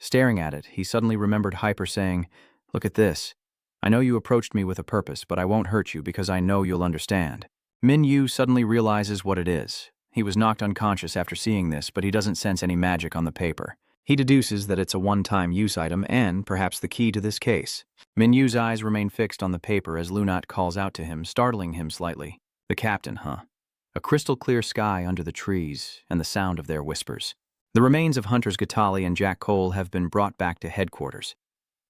Staring at it, he suddenly remembered Hyper saying, look at this. I know you approached me with a purpose, but I won't hurt you because I know you'll understand. Minwoo suddenly realizes what it is. He was knocked unconscious after seeing this, but he doesn't sense any magic on the paper. He deduces that it's a one-time use item and perhaps the key to this case. Minwoo's eyes remain fixed on the paper as Lunat calls out to him, startling him slightly. The captain, huh? A crystal-clear sky under the trees and the sound of their whispers. The remains of Hunters Gatali and Jack Cole have been brought back to headquarters.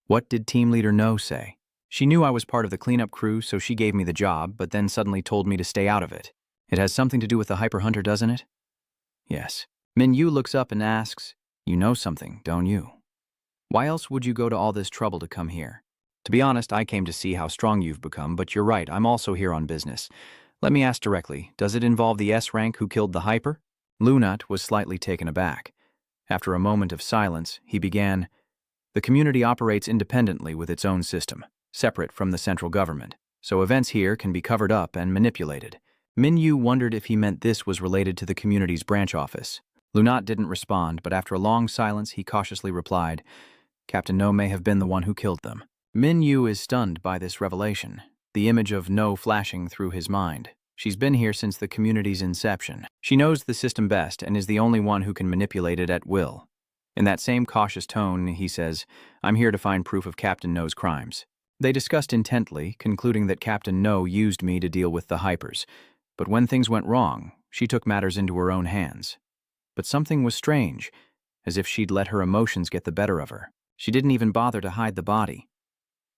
What did Team Leader No say? She knew I was part of the cleanup crew, so she gave me the job, but then suddenly told me to stay out of it. It has something to do with the Hyper Hunter, doesn't it? Yes. Minwoo looks up and asks, you know something, don't you? Why else would you go to all this trouble to come here? To be honest, I came to see how strong you've become, but you're right, I'm also here on business. Let me ask directly, does it involve the S-rank who killed the Hyper? Lunat was slightly taken aback. After a moment of silence, he began, the community operates independently with its own system, separate from the central government, so events here can be covered up and manipulated. Minwoo wondered if he meant this was related to the community's branch office. Lunat didn't respond, but after a long silence, he cautiously replied, Captain No may have been the one who killed them. Minwoo is stunned by this revelation, the image of No flashing through his mind. She's been here since the community's inception. She knows the system best and is the only one who can manipulate it at will. In that same cautious tone, he says, I'm here to find proof of Captain No's crimes. They discussed intently, concluding that Captain No used me to deal with the Hypers. But when things went wrong, she took matters into her own hands. But something was strange. as if she'd let her emotions get the better of her. She didn't even bother to hide the body.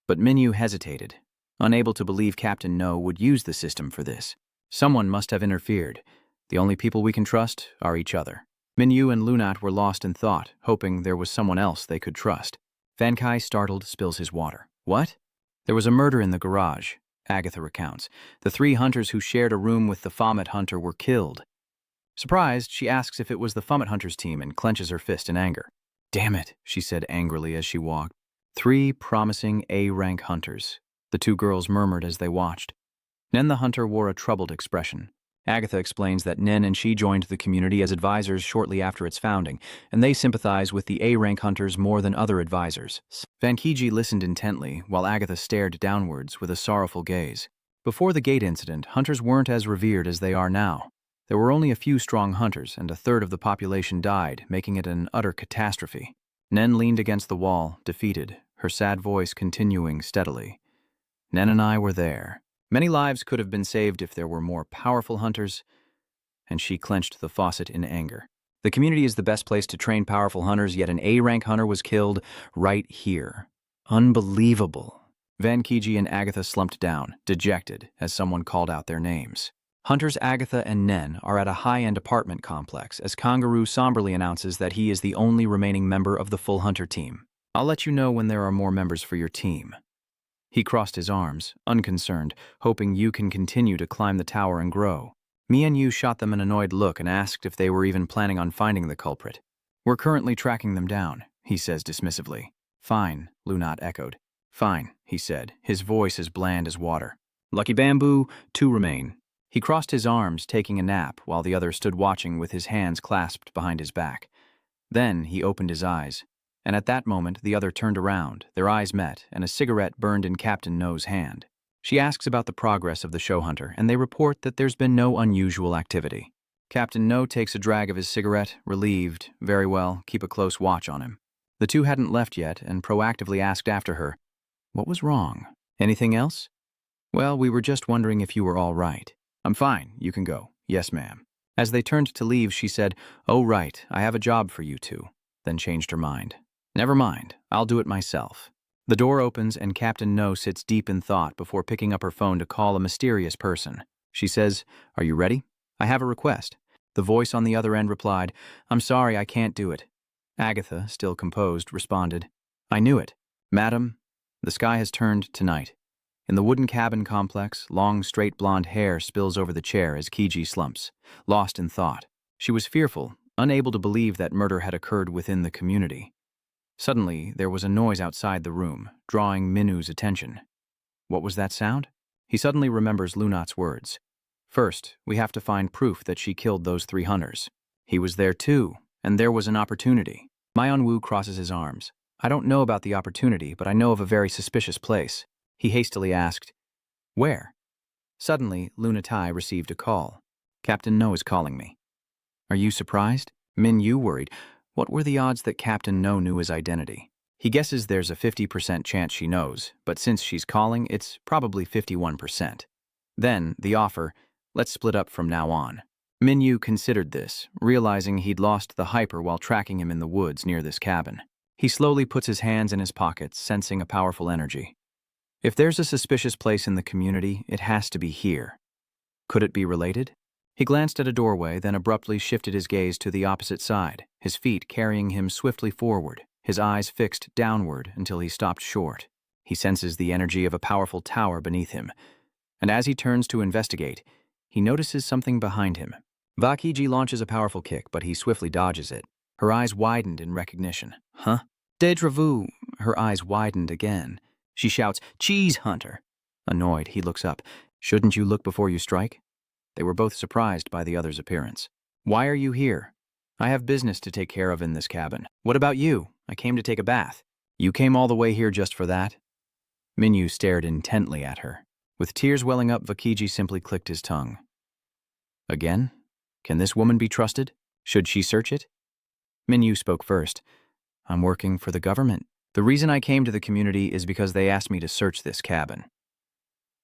But Minyu hesitated, unable to believe Captain No would use the system for this. Someone must have interfered. The only people we can trust are each other. Minyu and Lunat were lost in thought, hoping there was someone else they could trust. Van Kai, startled, spills his water. What? There was a murder in the garage, Agatha recounts. The 3 hunters who shared a room with the Fomet hunter were killed. Surprised, she asks if it was the Fomet hunter's team and clenches her fist in anger. Damn it, she said angrily as she walked. 3 promising A-rank hunters, the 2 girls murmured as they watched. Nen the hunter wore a troubled expression. Agatha explains that Nen and she joined the community as advisors shortly after its founding, and they sympathize with the A-rank hunters more than other advisors. Van Kiji listened intently, while Agatha stared downwards with a sorrowful gaze. Before the gate incident, hunters weren't as revered as they are now. There were only a few strong hunters, and a third of the population died, making it an utter catastrophe. Nen leaned against the wall, defeated, her sad voice continuing steadily. Nen and I were there. Many lives could have been saved if there were more powerful hunters, and she clenched the faucet in anger. The community is the best place to train powerful hunters, yet an A-rank hunter was killed right here. Unbelievable. Van Kiji and Agatha slumped down, dejected, as someone called out their names. Hunters Agatha and Nen are at a high-end apartment complex as Kangaroo somberly announces that he is the only remaining member of the full hunter team. I'll let you know when there are more members for your team. He crossed his arms, unconcerned, hoping you can continue to climb the tower and grow. Me and you shot them an annoyed look and asked if they were even planning on finding the culprit. We're currently tracking them down, he says dismissively. Fine, Lunat echoed. Fine, he said, his voice as bland as water. Lucky Bamboo, 2 remain. He crossed his arms, taking a nap, while the other stood watching with his hands clasped behind his back. Then he opened his eyes. And at that moment, the other turned around, their eyes met, and a cigarette burned in Captain No's hand. She asks about the progress of the show hunter, and they report that there's been no unusual activity. Captain No takes a drag of his cigarette, relieved. Very well, keep a close watch on him. The 2 hadn't left yet, and proactively asked after her, what was wrong? Anything else? Well, we were just wondering if you were all right. I'm fine, you can go. Yes, ma'am. As they turned to leave, she said, oh, right, I have a job for you 2, then changed her mind. Never mind, I'll do it myself. The door opens and Captain No sits deep in thought before picking up her phone to call a mysterious person. She says, are you ready? I have a request. The voice on the other end replied, I'm sorry, I can't do it. Agatha, still composed, responded, I knew it. Madam, the sky has turned to night. In the wooden cabin complex, long, straight blonde hair spills over the chair as Kiji slumps, lost in thought. She was fearful, unable to believe that murder had occurred within the community. Suddenly, there was a noise outside the room, drawing Minu's attention. What was that sound? He suddenly remembers Lunat's words. First, we have to find proof that she killed those 3 hunters. He was there too, and there was an opportunity. Myeonwoo crosses his arms. I don't know about the opportunity, but I know of a very suspicious place. He hastily asked, where? Suddenly, Lunatai received a call. Captain No is calling me. Are you surprised? Minyu worried. What were the odds that Captain No knew his identity? He guesses there's a 50% chance she knows, but since she's calling, it's probably 51%. Then, the offer, let's split up from now on. Minyu considered this, realizing he'd lost the hyper while tracking him in the woods near this cabin. He slowly puts his hands in his pockets, sensing a powerful energy. If there's a suspicious place in the community, it has to be here. Could it be related? He glanced at a doorway, then abruptly shifted his gaze to the opposite side, his feet carrying him swiftly forward, his eyes fixed downward until he stopped short. He senses the energy of a powerful tower beneath him, and as he turns to investigate, he notices something behind him. Vakiji launches a powerful kick, but he swiftly dodges it. Her eyes widened in recognition. Huh? Deja vu. Her eyes widened again. She shouts, Cheese Hunter! Annoyed, he looks up. Shouldn't you look before you strike? They were both surprised by the other's appearance. Why are you here? I have business to take care of in this cabin. What about you? I came to take a bath. You came all the way here just for that? Minyu stared intently at her. With tears welling up, Vakiji simply clicked his tongue. Again? Can this woman be trusted? Should she search it? Minyu spoke first. I'm working for the government. The reason I came to the community is because they asked me to search this cabin.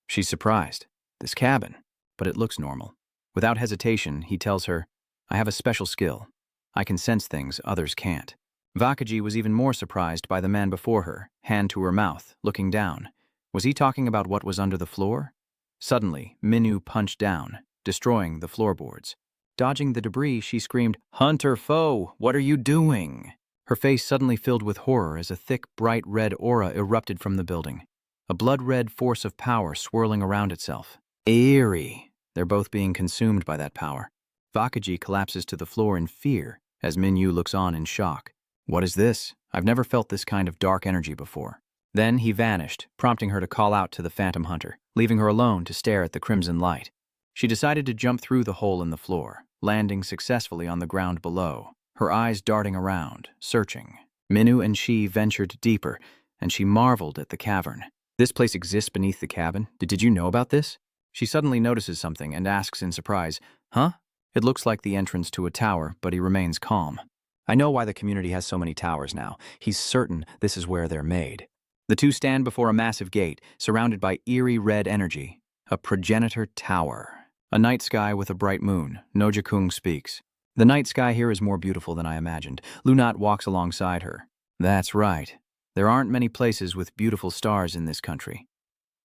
She's surprised. This cabin? But it looks normal. Without hesitation, he tells her, I have a special skill. I can sense things others can't. Vakaji was even more surprised by the man before her, hand to her mouth, looking down. Was he talking about what was under the floor? Suddenly, Minu punched down, destroying the floorboards. Dodging the debris, she screamed, "Hunter foe, what are you doing?" Her face suddenly filled with horror as a thick, bright red aura erupted from the building. A blood-red force of power swirling around itself. Eerie. They're both being consumed by that power. Vakaji collapses to the floor in fear as Minyu looks on in shock. What is this? I've never felt this kind of dark energy before. Then he vanished, prompting her to call out to the Phantom Hunter, leaving her alone to stare at the crimson light. She decided to jump through the hole in the floor, landing successfully on the ground below, her eyes darting around, searching. Minu and she ventured deeper, and she marveled at the cavern. This place exists beneath the cabin? Did you know about this? She suddenly notices something and asks in surprise, "Huh?" It looks like the entrance to a tower, but he remains calm. I know why the community has so many towers now. He's certain this is where they're made. The two stand before a massive gate, surrounded by eerie red energy. A progenitor tower. A night sky with a bright moon. Nojakung speaks. The night sky here is more beautiful than I imagined. Lunat walks alongside her. That's right. There aren't many places with beautiful stars in this country.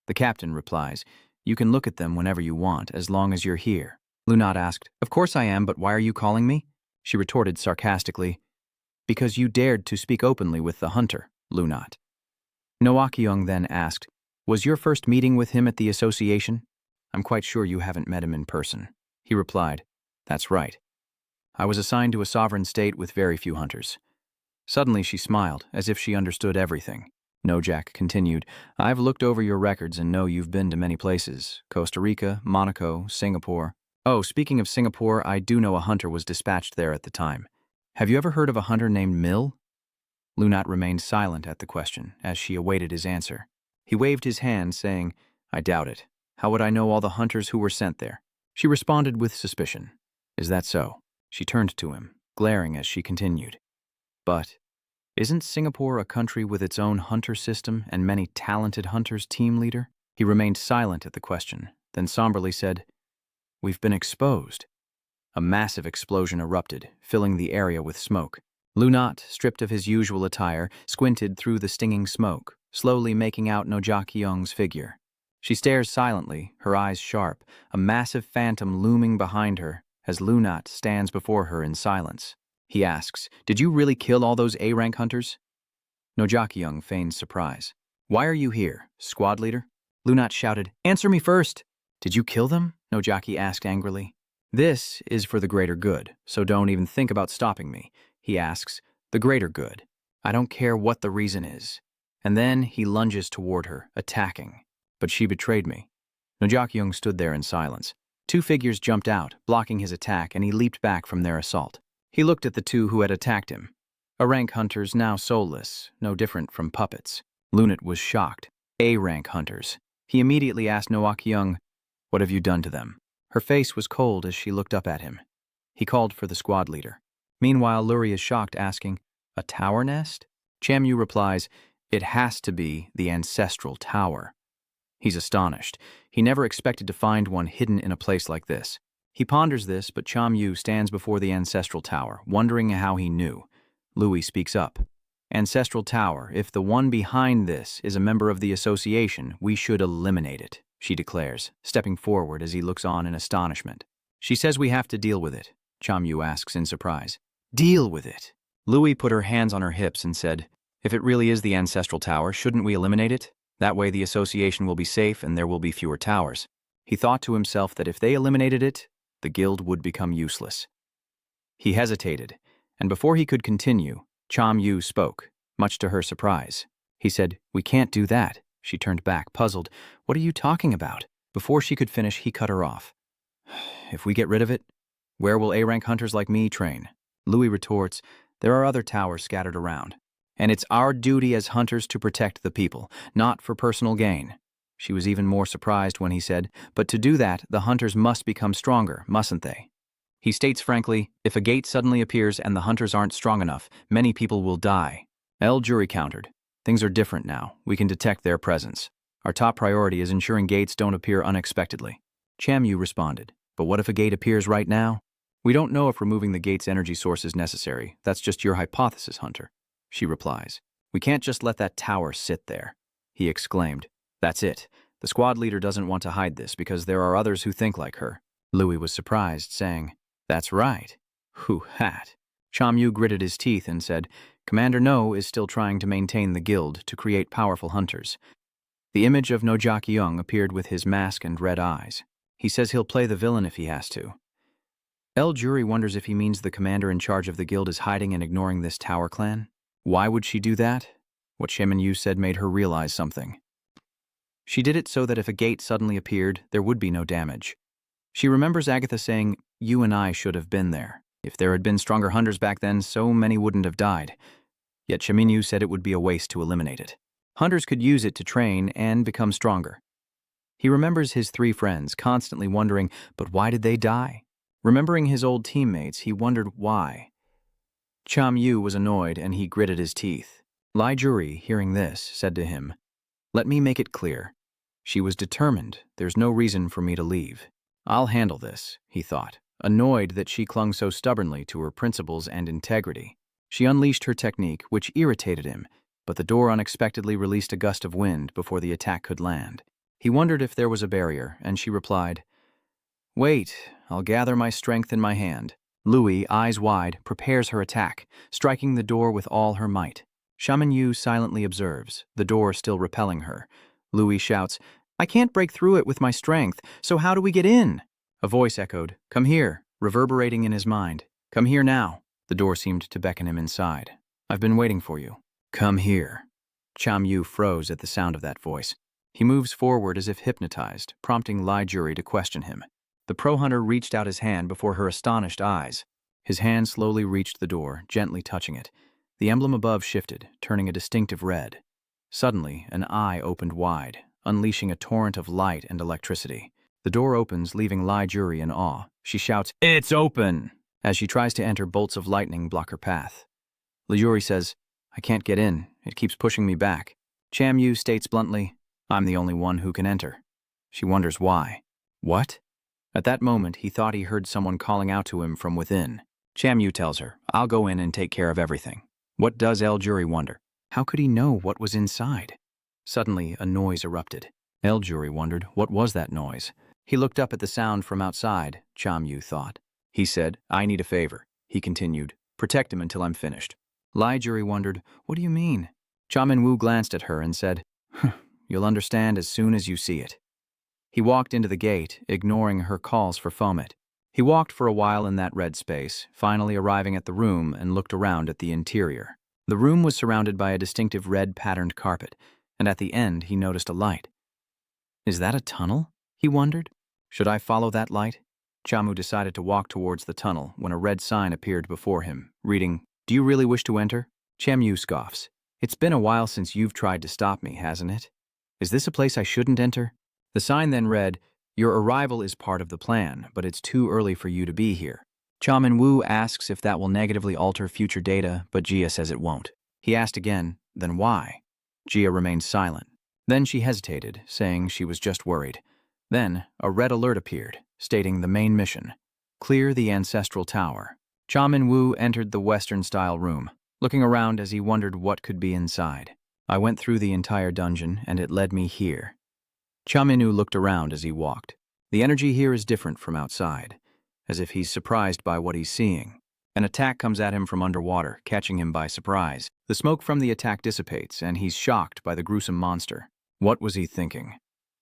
The captain replies, "You can look at them whenever you want, as long as you're here." Lunat asked, "Of course I am, but why are you calling me?" She retorted sarcastically, "Because you dared to speak openly with the hunter, Lunat." Noakyung then asked, "Was your first meeting with him at the association?" "I'm quite sure you haven't met him in person." He replied, "That's right. I was assigned to a sovereign state with very few hunters." Suddenly she smiled, as if she understood everything. Nojak continued, "I've looked over your records and know you've been to many places. Costa Rica, Monaco, Singapore. Oh, speaking of Singapore, I do know a hunter was dispatched there at the time. Have you ever heard of a hunter named Mill?" Lunat remained silent at the question, as she awaited his answer. He waved his hand, saying, "I doubt it. How would I know all the hunters who were sent there?" She responded with suspicion. "Is that so?" She turned to him, glaring as she continued. "But isn't Singapore a country with its own hunter system and many talented hunters team leader?" He remained silent at the question, then somberly said, "We've been exposed." A massive explosion erupted, filling the area with smoke. Lunat, stripped of his usual attire, squinted through the stinging smoke, slowly making out Nojakyung's figure. She stares silently, her eyes sharp, a massive phantom looming behind her as Lunat stands before her in silence. He asks, "Did you really kill all those A-rank hunters?" Nojakyung feigns surprise. "Why are you here, squad leader?" Lunat shouted, "Answer me first!" "Did you kill them?" Nojaki asked angrily. "This is for the greater good, so don't even think about stopping me." He asks, "The greater good. I don't care what the reason is." And then he lunges toward her, attacking. But she betrayed me. Nojakyung stood there in silence. Two figures jumped out, blocking his attack, and he leaped back from their assault. He looked at the two who had attacked him. A-rank hunters now soulless, no different from puppets. Lunat was shocked. A-rank hunters. He immediately asked Noakyung, "What have you done to them?" Her face was cold as she looked up at him. He called for the squad leader. Meanwhile, Luri is shocked, asking, "A tower nest?" Chamyu replies, "It has to be the ancestral tower." He's astonished. He never expected to find one hidden in a place like this. He ponders this, but Chamyu stands before the ancestral tower, wondering how he knew. Louis speaks up. "Ancestral tower, if the one behind this is a member of the association, we should eliminate it," she declares, stepping forward as he looks on in astonishment. "She says we have to deal with it," Chamyu asks in surprise. "Deal with it?" Louis put her hands on her hips and said, "If it really is the ancestral tower, shouldn't we eliminate it? That way the association will be safe and there will be fewer towers." He thought to himself that if they eliminated it, the guild would become useless. He hesitated, and before he could continue, Chamyu spoke, much to her surprise. He said, "We can't do that." She turned back, puzzled. "What are you talking about?" Before she could finish, he cut her off. "If we get rid of it, where will A-rank hunters like me train?" Louis retorts, "There are other towers scattered around. And it's our duty as hunters to protect the people, not for personal gain." She was even more surprised when he said, "But to do that, the hunters must become stronger, mustn't they?" He states frankly, "If a gate suddenly appears and the hunters aren't strong enough, many people will die." El Jury countered, "Things are different now. We can detect their presence. Our top priority is ensuring gates don't appear unexpectedly." Chamyu responded, "But what if a gate appears right now? We don't know if removing the gate's energy source is necessary. That's just your hypothesis, Hunter. She replies. We can't just let that tower sit there. He exclaimed. That's it. The squad leader doesn't want to hide this because there are others who think like her. Louis was surprised, saying, That's right. Who hat? Chamyu gritted his teeth and said, Commander No is still trying to maintain the guild to create powerful hunters. The image of No-Jack-Young appeared with his mask and red eyes. He says he'll play the villain if he has to. El Jury wonders if he means the commander in charge of the guild is hiding and ignoring this tower clan. Why would she do that? What Shaman Yu said made her realize something. She did it so that if a gate suddenly appeared, there would be no damage. She remembers Agatha saying, You and I should have been there. If there had been stronger hunters back then, so many wouldn't have died. Yet Shaman Yu said it would be a waste to eliminate it. Hunters could use it to train and become stronger. He remembers his 3 friends, constantly wondering, but why did they die? Remembering his old teammates, he wondered why. Cham Yu was annoyed and he gritted his teeth. Lai Juri, hearing this, said to him, Let me make it clear. She was determined. There's no reason for me to leave. I'll handle this, he thought, annoyed that she clung so stubbornly to her principles and integrity. She unleashed her technique, which irritated him, but the door unexpectedly released a gust of wind before the attack could land. He wondered if there was a barrier, and she replied, Wait, I'll gather my strength in my hand. Louis, eyes wide, prepares her attack, striking the door with all her might. Shaman Yu silently observes, the door still repelling her. Louis shouts, I can't break through it with my strength, so how do we get in? A voice echoed, Come here, reverberating in his mind. Come here now. The door seemed to beckon him inside. I've been waiting for you. Come here. Cham Yu froze at the sound of that voice. He moves forward as if hypnotized, prompting Lai Juri to question him. The pro-hunter reached out his hand before her astonished eyes. His hand slowly reached the door, gently touching it. The emblem above shifted, turning a distinctive red. Suddenly, an eye opened wide, unleashing a torrent of light and electricity. The door opens, leaving Lai Juri in awe. She shouts, It's open! As she tries to enter, bolts of lightning block her path. Lai Juri says, I can't get in. It keeps pushing me back. Cham Yu states bluntly, I'm the only one who can enter. She wonders why. What? At that moment, he thought he heard someone calling out to him from within. Cham Yu tells her, I'll go in and take care of everything. What does El Jury wonder? How could he know what was inside? Suddenly, a noise erupted. El Jury wondered, what was that noise? He looked up at the sound from outside, Cham Yu thought. He said, I need a favor. He continued, protect him until I'm finished. Lai Juri wondered, what do you mean? Chaman Wu glanced at her and said, You'll understand as soon as you see it. He walked into the gate, ignoring her calls for Fomet. He walked for a while in that red space, finally arriving at the room and looked around at the interior. The room was surrounded by a distinctive red patterned carpet, and at the end he noticed a light. Is that a tunnel? He wondered. Should I follow that light? Chamu decided to walk towards the tunnel when a red sign appeared before him, reading, Do you really wish to enter? Chamu scoffs. It's been a while since you've tried to stop me, hasn't it? Is this a place I shouldn't enter? The sign then read, Your arrival is part of the plan, but it's too early for you to be here. Chaman Wu asks if that will negatively alter future data, but Jia says it won't. He asked again, then why? Jia remained silent. Then she hesitated, saying she was just worried. Then a red alert appeared, stating the main mission, clear the ancestral tower. Chaman Wu entered the Western-style room, looking around as he wondered what could be inside. I went through the entire dungeon, and it led me here. Chaminu looked around as he walked. The energy here is different from outside, as if he's surprised by what he's seeing. An attack comes at him from underwater, catching him by surprise. The smoke from the attack dissipates, and he's shocked by the gruesome monster. What was he thinking?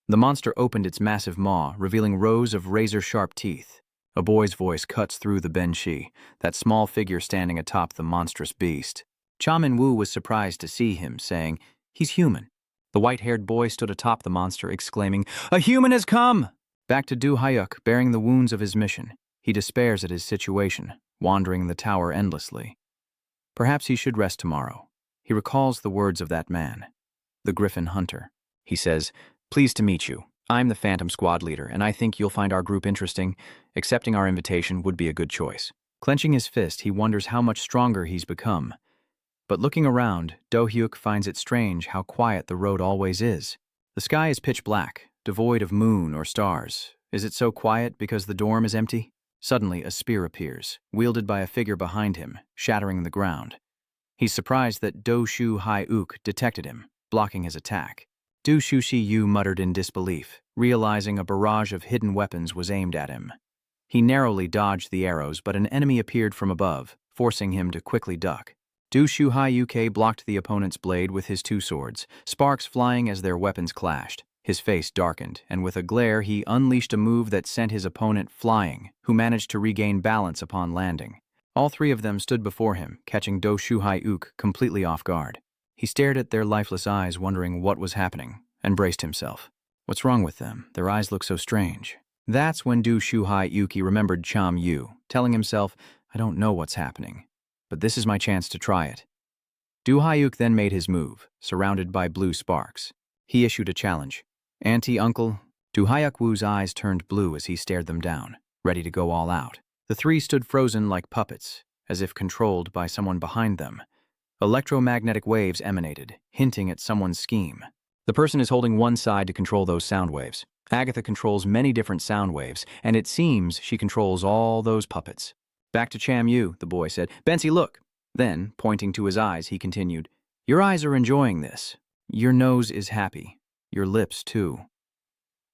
The monster opened its massive maw, revealing rows of razor-sharp teeth. A boy's voice cuts through the Benshi, that small figure standing atop the monstrous beast. Chaman Wu was surprised to see him, saying, He's human. The white-haired boy stood atop the monster, exclaiming, A human has come! Back to Du Hayuk, bearing the wounds of his mission. He despairs at his situation, wandering the tower endlessly. Perhaps he should rest tomorrow. He recalls the words of that man, the Griffin Hunter. He says, Pleased to meet you. I'm the Phantom Squad leader, and I think you'll find our group interesting. Accepting our invitation would be a good choice. Clenching his fist, he wonders how much stronger he's become. But looking around, Do Hyuk finds it strange how quiet the road always is. The sky is pitch black, devoid of moon or stars. Is it so quiet because the dorm is empty? Suddenly, a spear appears, wielded by a figure behind him, shattering the ground. He's surprised that Do Shu Hai Uk detected him, blocking his attack. Du Shu Shi Yu muttered in disbelief, realizing a barrage of hidden weapons was aimed at him. He narrowly dodged the arrows, but an enemy appeared from above, forcing him to quickly duck. Du Shu Hai Uk blocked the opponent's blade with his two swords, sparks flying as their weapons clashed. His face darkened, and with a glare he unleashed a move that sent his opponent flying, who managed to regain balance upon landing. All three of them stood before him, catching Do Shu Hai Uk completely off guard. He stared at their lifeless eyes, wondering what was happening, and braced himself. What's wrong with them? Their eyes look so strange. That's when Du Shu Hai Uk remembered Cham Yu, telling himself, I don't know what's happening, but this is my chance to try it. Du Hai Uk then made his move, surrounded by blue sparks. He issued a challenge. Auntie, uncle? Du Hyuk Wu's eyes turned blue as he stared them down, ready to go all out. The three stood frozen like puppets, as if controlled by someone behind them. Electromagnetic waves emanated, hinting at someone's scheme. The person is holding one side to control those sound waves. Agatha controls many different sound waves, and it seems she controls all those puppets. Back to Cham Yu, the boy said. Bensy, look. Then, pointing to his eyes, he continued. Your eyes are enjoying this. Your nose is happy. Your lips, too.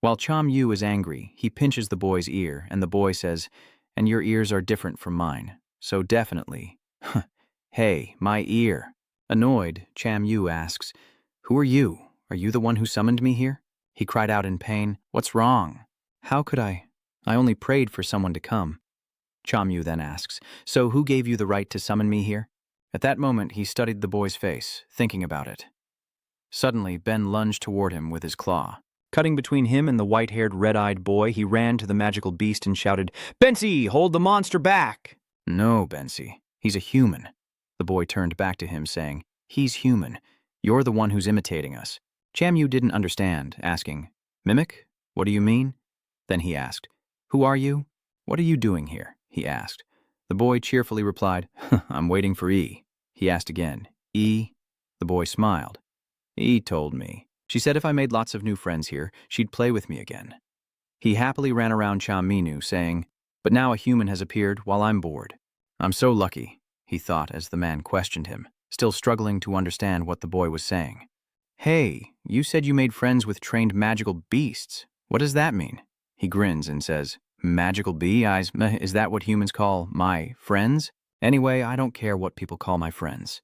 While Cham Yu is angry, he pinches the boy's ear, and the boy says, and your ears are different from mine. So definitely. Hey, my ear. Annoyed, Cham Yu asks, Who are you? Are you the one who summoned me here? He cried out in pain. What's wrong? How could I? I only prayed for someone to come. Cham Yu then asks, So who gave you the right to summon me here? At that moment, he studied the boy's face, thinking about it. Suddenly, Ben lunged toward him with his claw. Cutting between him and the white-haired, red-eyed boy, he ran to the magical beast and shouted, Bensy, hold the monster back! No, Bensy. He's a human. The boy turned back to him, saying, He's human. You're the one who's imitating us. Cham Yu didn't understand, asking, Mimic? What do you mean? Then he asked, Who are you? What are you doing here? He asked. The boy cheerfully replied, I'm waiting for E. He asked again, E? The boy smiled. E told me. She said if I made lots of new friends here, she'd play with me again. He happily ran around Cham Minu, saying, But now a human has appeared while I'm bored. I'm so lucky, he thought as the man questioned him, still struggling to understand what the boy was saying. Hey, you said you made friends with trained magical beasts. What does that mean? He grins and says, Magical bee eyes? Is that what humans call my friends? Anyway, I don't care what people call my friends.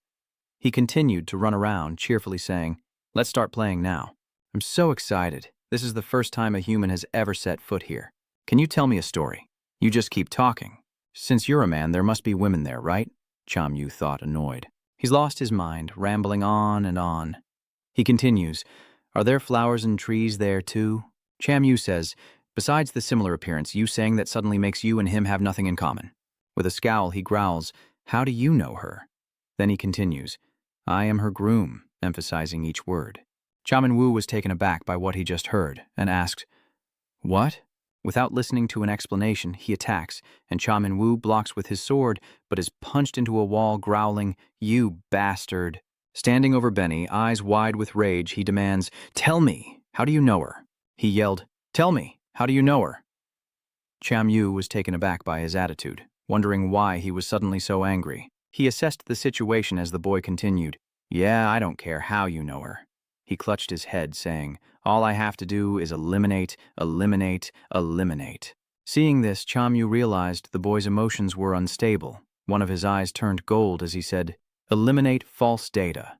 He continued to run around, cheerfully saying, Let's start playing now. I'm so excited. This is the first time a human has ever set foot here. Can you tell me a story? You just keep talking. Since you're a man, there must be women there, right? Cham Yu thought, annoyed. He's lost his mind, rambling on and on. He continues, Are there flowers and trees there too? Cham Yu says, Besides the similar appearance, you saying that suddenly makes you and him have nothing in common. With a scowl, he growls, How do you know her? Then he continues, I am her groom, emphasizing each word. Chaman Wu was taken aback by what he just heard and asked, What? Without listening to an explanation, he attacks, and Chaman Wu blocks with his sword, but is punched into a wall, growling, You bastard. Standing over Benny, eyes wide with rage, he demands, Tell me, how do you know her? He yelled, Tell me, how do you know her? Cham Yu was taken aback by his attitude, wondering why he was suddenly so angry. He assessed the situation as the boy continued, Yeah, I don't care how you know her. He clutched his head, saying, All I have to do is eliminate, eliminate, eliminate. Seeing this, Cham Yu realized the boy's emotions were unstable. One of his eyes turned gold as he said, Eliminate false data.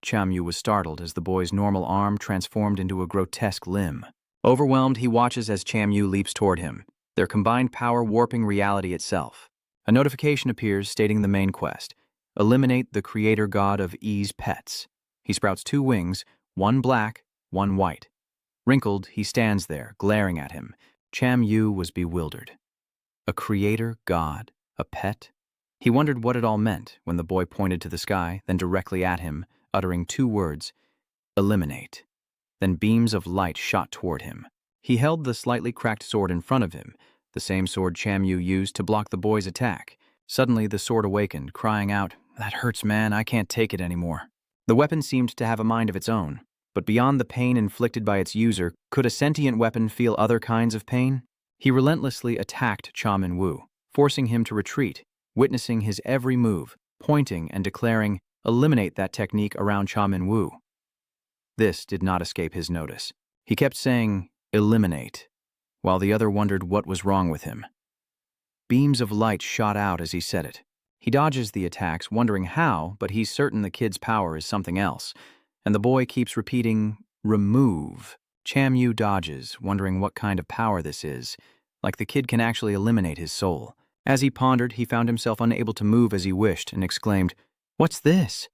Cham Yu was startled as the boy's normal arm transformed into a grotesque limb. Overwhelmed, he watches as Cham Yu leaps toward him, their combined power warping reality itself. A notification appears stating the main quest, Eliminate the creator god of E's pets. He sprouts two wings, one black, one white. Wrinkled, he stands there, glaring at him. Cham Yu was bewildered. A creator god, a pet? He wondered what it all meant when the boy pointed to the sky, then directly at him, uttering two words, Eliminate. Then beams of light shot toward him. He held the slightly cracked sword in front of him, the same sword Cham Yu used to block the boy's attack. Suddenly, the sword awakened, crying out, That hurts, man, I can't take it anymore. The weapon seemed to have a mind of its own, but beyond the pain inflicted by its user, could a sentient weapon feel other kinds of pain? He relentlessly attacked Cha Min-woo, forcing him to retreat, witnessing his every move, pointing and declaring, "Eliminate that technique around Cha Min-woo." This did not escape his notice. He kept saying, "Eliminate," while the other wondered what was wrong with him. Beams of light shot out as he said it. He dodges the attacks, wondering how, but he's certain the kid's power is something else. And the boy keeps repeating, "Remove." Cha Min-woo dodges, wondering what kind of power this is, like the kid can actually eliminate his soul. As he pondered, he found himself unable to move as he wished and exclaimed, "What's this?"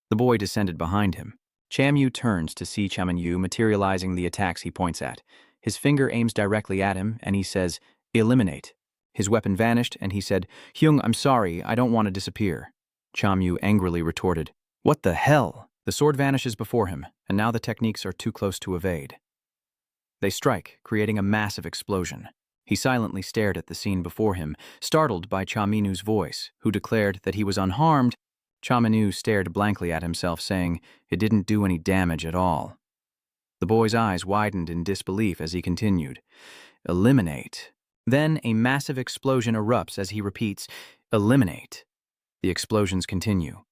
The boy descended behind him. Cha Min-woo turns to see Cha Min-woo materializing the attacks he points at. His finger aims directly at him, and he says, "Eliminate." His weapon vanished, and he said, "Hyung, I'm sorry, I don't want to disappear." Cha Min-woo angrily retorted, "What the hell?" The sword vanishes before him, and now the techniques are too close to evade. They strike, creating a massive explosion. He silently stared at the scene before him, startled by Cha Min-woo's voice, who declared that he was unharmed. Cha Min-woo stared blankly at himself, saying it didn't do any damage at all. The boy's eyes widened in disbelief as he continued, "Eliminate." Then a massive explosion erupts as he repeats, "Eliminate." The explosions continue.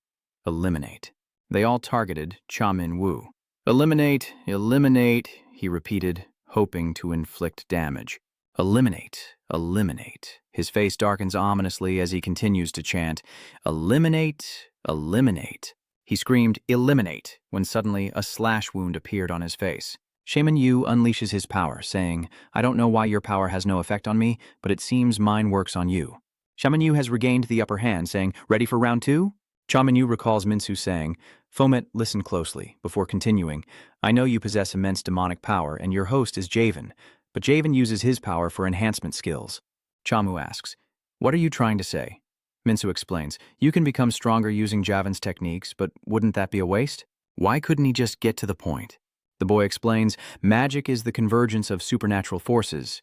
Eliminate. They all targeted Cha Min-woo. "Eliminate, eliminate," he repeated, hoping to inflict damage. "Eliminate, eliminate." His face darkens ominously as he continues to chant, "Eliminate, eliminate." He screamed, "Eliminate," when suddenly a slash wound appeared on his face. Cha Min-woo unleashes his power, saying, "I don't know why your power has no effect on me, but it seems mine works on you." Cha Min-woo has regained the upper hand, saying, "Ready for round two?" Cha Min-woo recalls Min-soo saying, "Fomet, listen closely," before continuing, "I know you possess immense demonic power, and your host is Javen, but Javen uses his power for enhancement skills." Cha Min-woo asks, "What are you trying to say?" Min-soo explains, "You can become stronger using Javen's techniques, but wouldn't that be a waste? Why couldn't he just get to the point?" The boy explains, "Magic is the convergence of supernatural forces.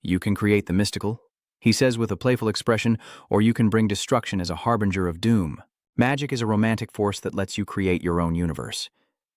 You can create the mystical," he says with a playful expression, "or you can bring destruction as a harbinger of doom. Magic is a romantic force that lets you create your own universe."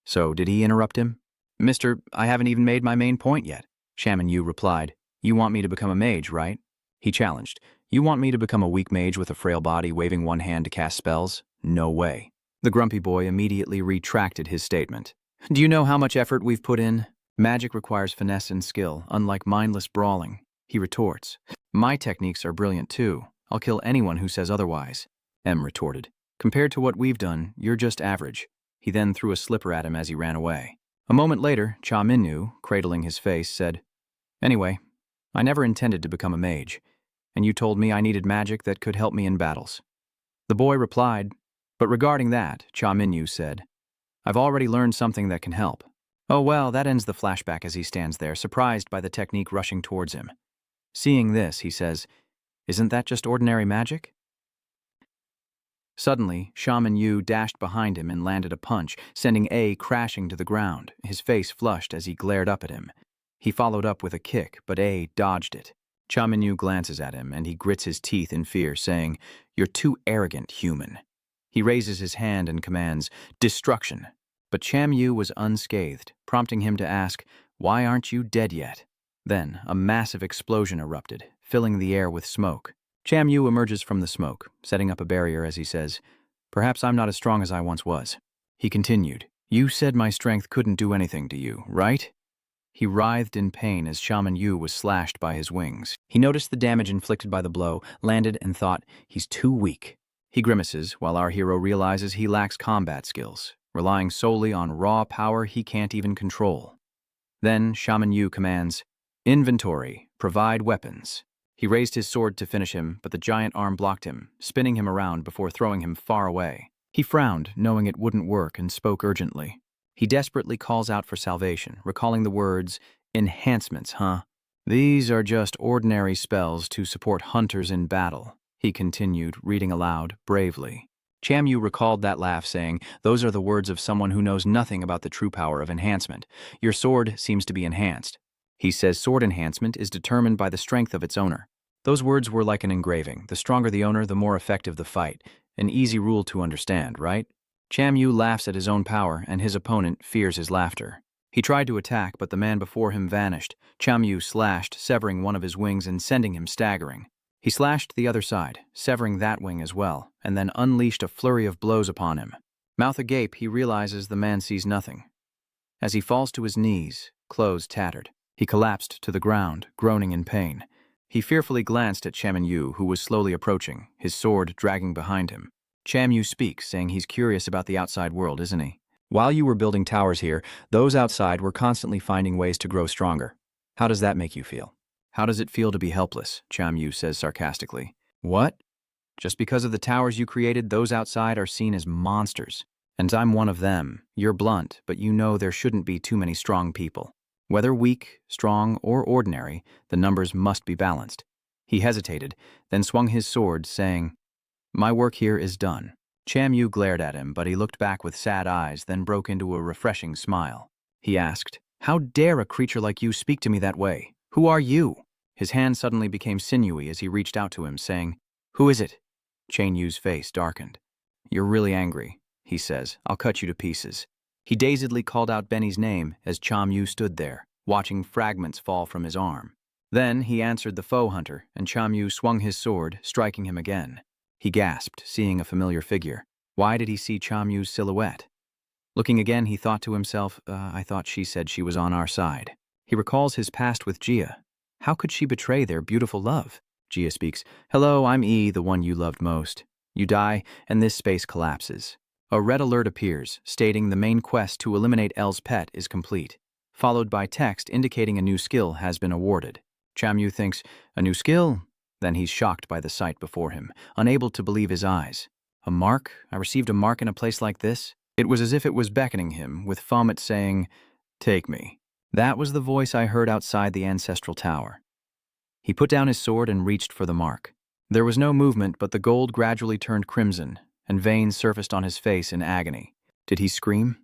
So, did he interrupt him? "Mister, I haven't even made my main point yet." Cha Min-woo replied, "You want me to become a mage, right?" He challenged, "You want me to become a weak mage with a frail body waving one hand to cast spells? No way." The grumpy boy immediately retracted his statement. "Do you know how much effort we've put in? Magic requires finesse and skill, unlike mindless brawling." He retorts, "My techniques are brilliant too. I'll kill anyone who says otherwise." M retorted, "Compared to what we've done, you're just average." He then threw a slipper at him as he ran away. A moment later, Cha Min-woo, cradling his face, said, "Anyway, I never intended to become a mage, and you told me I needed magic that could help me in battles." The boy replied, "But regarding that," Cha Min-woo said, "I've already learned something that can help." Oh well, that ends the flashback as he stands there, surprised by the technique rushing towards him. Seeing this, he says, "Isn't that just ordinary magic?" Suddenly, Cha Min-woo dashed behind him and landed a punch, sending A crashing to the ground. His face flushed as he glared up at him. He followed up with a kick, but A dodged it. Cha Min-woo glances at him, and he grits his teeth in fear, saying, "You're too arrogant, human." He raises his hand and commands, "Destruction." But Cha Min-woo was unscathed, prompting him to ask, "Why aren't you dead yet?" Then, a massive explosion erupted, filling the air with smoke. Cha Min-woo emerges from the smoke, setting up a barrier as he says, "Perhaps I'm not as strong as I once was." He continued, "You said my strength couldn't do anything to you, right?" He writhed in pain as Cha Min-woo was slashed by his wings. He noticed the damage inflicted by the blow, landed, and thought, "He's too weak." He grimaces, while our hero realizes he lacks combat skills, relying solely on raw power he can't even control. Then Cha Min-woo commands, "Inventory, provide weapons." He raised his sword to finish him, but the giant arm blocked him, spinning him around before throwing him far away. He frowned, knowing it wouldn't work, and spoke urgently. He desperately calls out for salvation, recalling the words, "Enhancements, huh? These are just ordinary spells to support hunters in battle," he continued, reading aloud, bravely. Cha Min-woo recalled that laugh, saying, "Those are the words of someone who knows nothing about the true power of enhancement. Your sword seems to be enhanced." He says sword enhancement is determined by the strength of its owner. Those words were like an engraving. The stronger the owner, the more effective the fight. An easy rule to understand, right? Cha Min-woo laughs at his own power, and his opponent fears his laughter. He tried to attack, but the man before him vanished. Chamyu slashed, severing one of his wings and sending him staggering. He slashed the other side, severing that wing as well, and then unleashed a flurry of blows upon him. Mouth agape, he realizes the man sees nothing. As he falls to his knees, clothes tattered, he collapsed to the ground, groaning in pain. He fearfully glanced at Chaminyu, who was slowly approaching, his sword dragging behind him. Chamyu speaks, saying he's curious about the outside world, isn't he? While you were building towers here, those outside were constantly finding ways to grow stronger. How does that make you feel? How does it feel to be helpless? Chamyu says sarcastically. What? Just because of the towers you created, those outside are seen as monsters. And I'm one of them. You're blunt, but you know there shouldn't be too many strong people. Whether weak, strong, or ordinary, the numbers must be balanced. He hesitated, then swung his sword, saying, My work here is done. Chamyu glared at him, but he looked back with sad eyes, then broke into a refreshing smile. He asked, How dare a creature like you speak to me that way? Who are you? His hand suddenly became sinewy as he reached out to him, saying, Who is it? Chanyu's face darkened. You're really angry, he says. I'll cut you to pieces. He dazedly called out Benny's name as Chamyu stood there, watching fragments fall from his arm. Then he answered the foe hunter, and Chamyu swung his sword, striking him again. He gasped, seeing a familiar figure. Why did he see Chamyu's silhouette? Looking again, he thought to himself, I thought she said she was on our side. He recalls his past with Jia. How could she betray their beautiful love? Jia speaks, Hello, I'm E, the one you loved most. You die, and this space collapses. A red alert appears, stating the main quest to eliminate L's pet is complete, followed by text indicating a new skill has been awarded. Chamyu thinks, a new skill? Then he's shocked by the sight before him, unable to believe his eyes. A mark? I received a mark in a place like this? It was as if it was beckoning him, with Fomet saying, Take me. That was the voice I heard outside the ancestral tower. He put down his sword and reached for the mark. There was no movement, but the gold gradually turned crimson, and veins surfaced on his face in agony. Did he scream?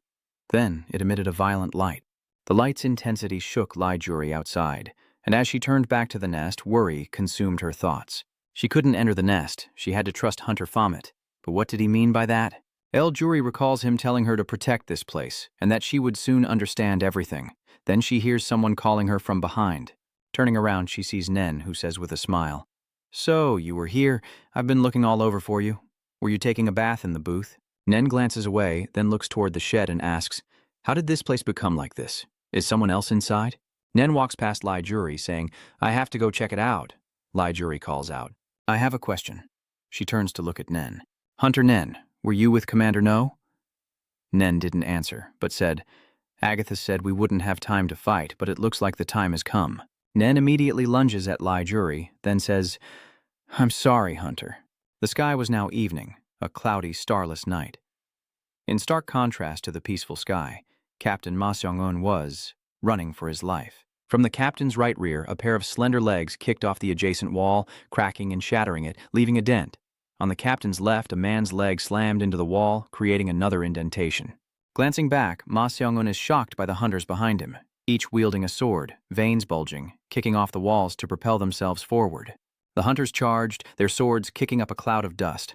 Then it emitted a violent light. The light's intensity shook Lai Juri outside, and as she turned back to the nest, worry consumed her thoughts. She couldn't enter the nest. She had to trust Hunter Fomet. But what did he mean by that? El Juri recalls him telling her to protect this place, and that she would soon understand everything. Then she hears someone calling her from behind. Turning around, she sees Nen, who says with a smile, So, you were here. I've been looking all over for you. Were you taking a bath in the booth? Nen glances away, then looks toward the shed and asks, How did this place become like this? Is someone else inside? Nen walks past Lai Juri, saying, I have to go check it out. Lai Juri calls out, I have a question. She turns to look at Nen. Hunter Nen, were you with Commander No? Nen didn't answer, but said, Agatha said we wouldn't have time to fight, but it looks like the time has come. Nen immediately lunges at Lai Juri, then says, I'm sorry, Hunter. The sky was now evening, a cloudy, starless night. In stark contrast to the peaceful sky, Captain Ma Seong-un was running for his life. From the captain's right rear, a pair of slender legs kicked off the adjacent wall, cracking and shattering it, leaving a dent. On the captain's left, a man's leg slammed into the wall, creating another indentation. Glancing back, Ma Seong-un is shocked by the hunters behind him, each wielding a sword, veins bulging, kicking off the walls to propel themselves forward. The hunters charged, their swords kicking up a cloud of dust.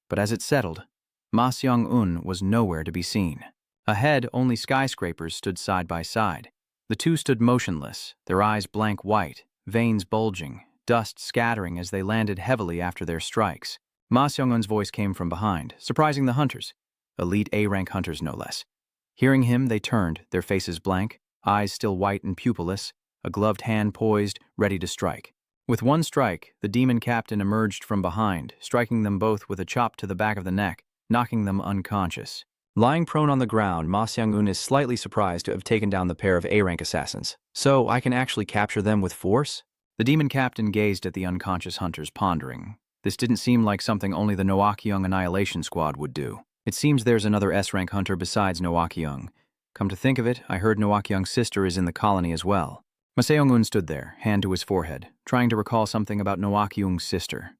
But as it settled, Ma Seong-un was nowhere to be seen. Ahead, only skyscrapers stood side by side. The two stood motionless, their eyes blank white, veins bulging, dust scattering as they landed heavily after their strikes. Ma Seong-un's voice came from behind, surprising the hunters. Elite A-rank hunters, no less. Hearing him, they turned, their faces blank, eyes still white and pupilless, a gloved hand poised, ready to strike. With one strike, the demon captain emerged from behind, striking them both with a chop to the back of the neck, knocking them unconscious. Lying prone on the ground, Ma Seong-un is slightly surprised to have taken down the pair of A-rank assassins. So I can actually capture them with force? The demon captain gazed at the unconscious hunters, pondering. This didn't seem like something only the Noakyung Annihilation Squad would do. It seems there's another S-rank hunter besides Noakyung. Come to think of it, I heard Noakyung's sister is in the colony as well. Ma Seong-un stood there, hand to his forehead, trying to recall something about Noakyung's sister.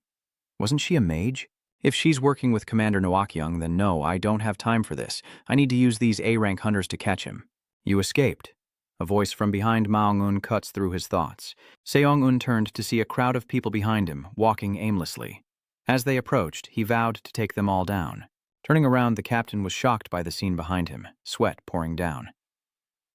Wasn't she a mage? If she's working with Commander Noakyung, then no, I don't have time for this. I need to use these A-rank hunters to catch him. You escaped. A voice from behind Maung-un cuts through his thoughts. Seong-un turned to see a crowd of people behind him, walking aimlessly. As they approached, he vowed to take them all down. Turning around, the captain was shocked by the scene behind him, sweat pouring down.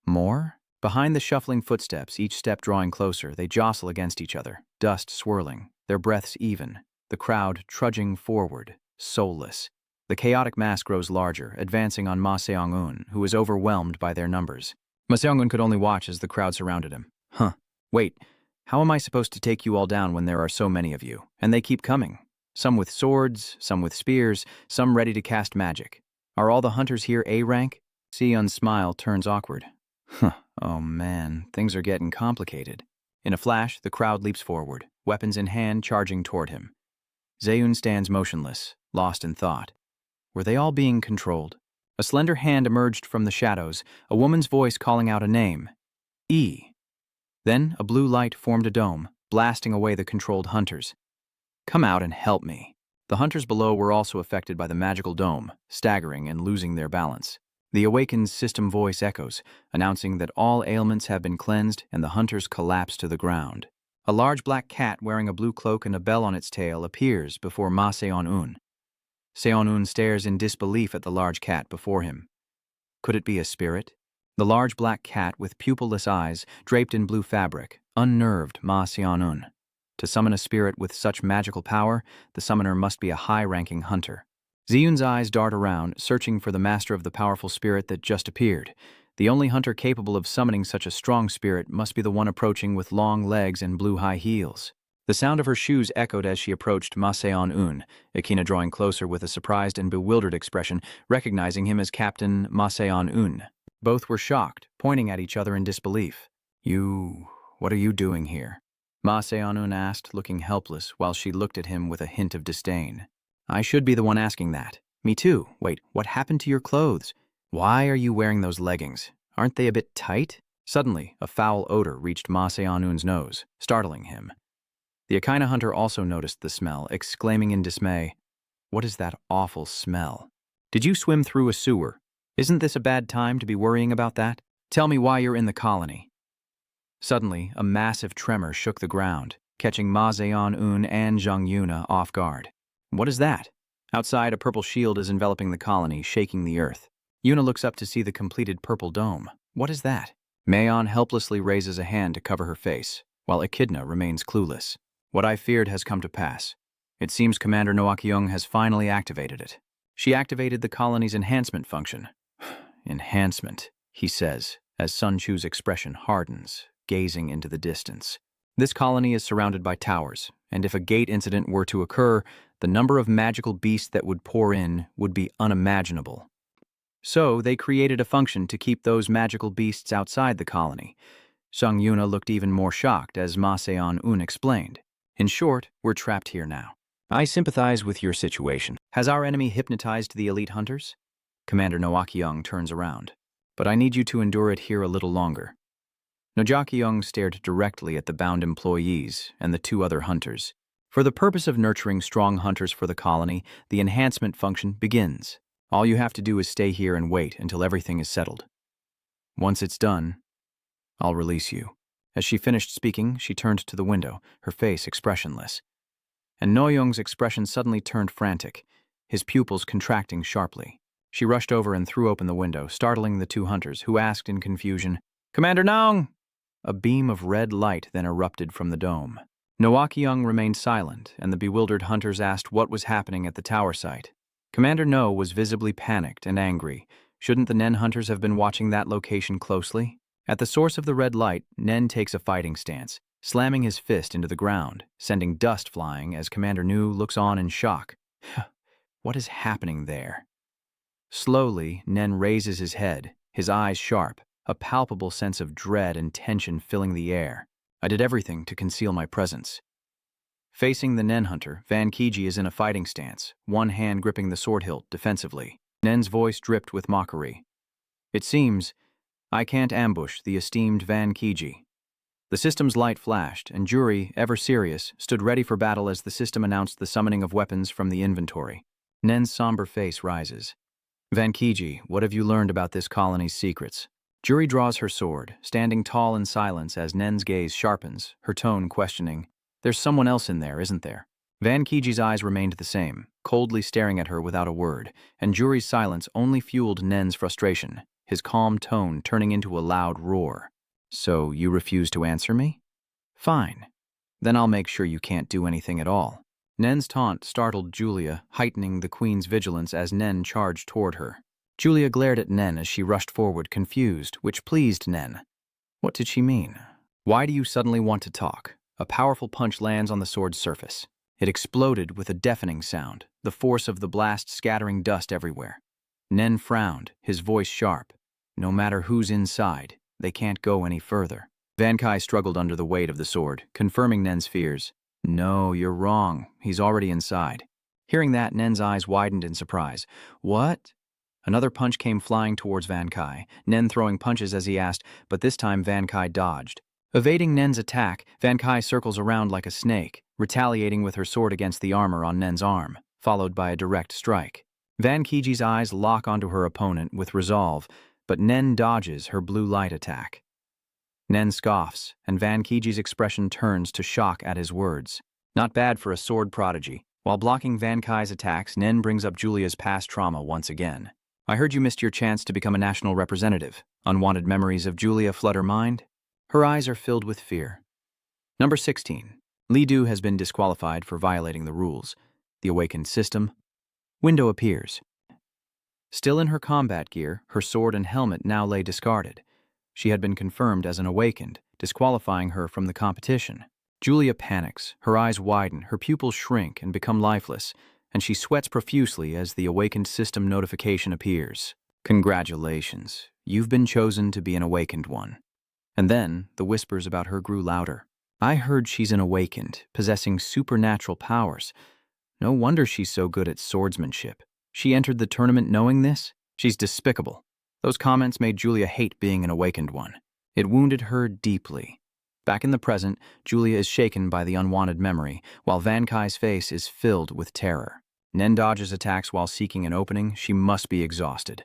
More? Behind the shuffling footsteps, each step drawing closer, they jostle against each other, dust swirling, their breaths even, the crowd trudging forward, soulless. The chaotic mass grows larger, advancing on Ma Seong-un, who is overwhelmed by their numbers. Ma Seong-un could only watch as the crowd surrounded him. Wait, how am I supposed to take you all down when there are so many of you? And they keep coming. Some with swords, some with spears, some ready to cast magic. Are all the hunters here A rank? Seon's smile turns awkward. Oh man, things are getting complicated. In a flash, the crowd leaps forward, weapons in hand, charging toward him. Zaeun stands motionless, lost in thought. Were they all being controlled? A slender hand emerged from the shadows, a woman's voice calling out a name. E. Then a blue light formed a dome, blasting away the controlled hunters. Come out and help me. The hunters below were also affected by the magical dome, staggering and losing their balance. The awakened system voice echoes, announcing that all ailments have been cleansed and the hunters collapse to the ground. A large black cat wearing a blue cloak and a bell on its tail appears before Ma Seon-un. Seon-un stares in disbelief at the large cat before him. Could it be a spirit? The large black cat with pupilless eyes, draped in blue fabric, unnerved Ma Seon-un. To summon a spirit with such magical power, the summoner must be a high-ranking hunter. Ziyun's eyes dart around, searching for the master of the powerful spirit that just appeared. The only hunter capable of summoning such a strong spirit must be the one approaching with long legs and blue high heels. The sound of her shoes echoed as she approached Ma Seon-un, Akina drawing closer with a surprised and bewildered expression, recognizing him as Captain Ma Seon-un. Both were shocked, pointing at each other in disbelief. What are you doing here? Ma Seon-un asked, looking helpless, while she looked at him with a hint of disdain. I should be the one asking that. Me too. Wait, what happened to your clothes? Why are you wearing those leggings? Aren't they a bit tight? Suddenly, a foul odor reached Ma Seon-un's nose, startling him. The Akina hunter also noticed the smell, exclaiming in dismay, "What is that awful smell? Did you swim through a sewer? Isn't this a bad time to be worrying about that? Tell me why you're in the colony." Suddenly, a massive tremor shook the ground, catching Ma Seon-un and Zhang Yuna off guard. What is that? Outside, a purple shield is enveloping the colony, shaking the earth. Yuna looks up to see the completed purple dome. What is that? Mayon helplessly raises a hand to cover her face, while Echidna remains clueless. What I feared has come to pass. It seems Commander Noakyung has finally activated it. She activated the colony's enhancement function. Enhancement, he says, as Sun Chu's expression hardens, gazing into the distance. This colony is surrounded by towers, and if a gate incident were to occur, the number of magical beasts that would pour in would be unimaginable. So they created a function to keep those magical beasts outside the colony. Zhang Yuna looked even more shocked as Ma Seon-un explained. In short, we're trapped here now. I sympathize with your situation. Has our enemy hypnotized the elite hunters? Commander Noakyung turns around. But I need you to endure it here a little longer. Nojakyung stared directly at the bound employees and the two other hunters. For the purpose of nurturing strong hunters for the colony, the enhancement function begins. All you have to do is stay here and wait until everything is settled. Once it's done, I'll release you. As she finished speaking, she turned to the window, her face expressionless. And Noyoung's expression suddenly turned frantic, his pupils contracting sharply. She rushed over and threw open the window, startling the two hunters, who asked in confusion, "Commander Naung!" A beam of red light then erupted from the dome. Noakyung remained silent, and the bewildered hunters asked what was happening at the tower site. Commander No was visibly panicked and angry. Shouldn't the Nen hunters have been watching that location closely? At the source of the red light, Nen takes a fighting stance, slamming his fist into the ground, sending dust flying as Commander Nu looks on in shock. What is happening there? Slowly, Nen raises his head, his eyes sharp, a palpable sense of dread and tension filling the air. I did everything to conceal my presence. Facing the Nen hunter, Van Kiji is in a fighting stance, one hand gripping the sword hilt defensively. Nen's voice dripped with mockery. It seems I can't ambush the esteemed Van Kiji. The system's light flashed, and Juri, ever serious, stood ready for battle as the system announced the summoning of weapons from the inventory. Nen's somber face rises. Van Kiji, what have you learned about this colony's secrets? Juri draws her sword, standing tall in silence as Nen's gaze sharpens, her tone questioning. There's someone else in there, isn't there? Van Kiji's eyes remained the same, coldly staring at her without a word, and Juri's silence only fueled Nen's frustration. his calm tone turning into a loud roar. "So you refuse to answer me? Fine. Then I'll make sure you can't do anything at all." Nen's taunt startled Julia, heightening the queen's vigilance as Nen charged toward her. Julia glared at Nen as she rushed forward, confused, which pleased Nen. What did she mean? "Why do you suddenly want to talk?" A powerful punch lands on the sword's surface. It exploded with a deafening sound, the force of the blast scattering dust everywhere. Nen frowned, his voice sharp. "No matter who's inside, they can't go any further." Van Kai struggled under the weight of the sword, confirming Nen's fears. "No, you're wrong. He's already inside." Hearing that, Nen's eyes widened in surprise. "What?" Another punch came flying towards Van Kai, Nen throwing punches as he asked, but this time Van Kai dodged. Evading Nen's attack, Van Kai circles around like a snake, retaliating with her sword against the armor on Nen's arm, followed by a direct strike. Van Kiji's eyes lock onto her opponent with resolve, but Nen dodges her blue light attack. Nen scoffs, and Van Kiji's expression turns to shock at his words. Not bad for a sword prodigy. While blocking Van Kai's attacks, Nen brings up Julia's past trauma once again. "I heard you missed your chance to become a national representative." Unwanted memories of Julia flood her mind. Her eyes are filled with fear. Number 16. Li Du has been disqualified for violating the rules. The awakened system. Window appears. Still in her combat gear, her sword and helmet now lay discarded. She had been confirmed as an awakened, disqualifying her from the competition. Julia panics, her eyes widen, her pupils shrink and become lifeless, and she sweats profusely as the awakened system notification appears. "Congratulations, you've been chosen to be an awakened one." And then, the whispers about her grew louder. "I heard she's an awakened, possessing supernatural powers. No wonder she's so good at swordsmanship. She entered the tournament knowing this? She's despicable." Those comments made Julia hate being an awakened one. It wounded her deeply. Back in the present, Julia is shaken by the unwanted memory, while Van Kai's face is filled with terror. Nen dodges attacks while seeking an opening. She must be exhausted.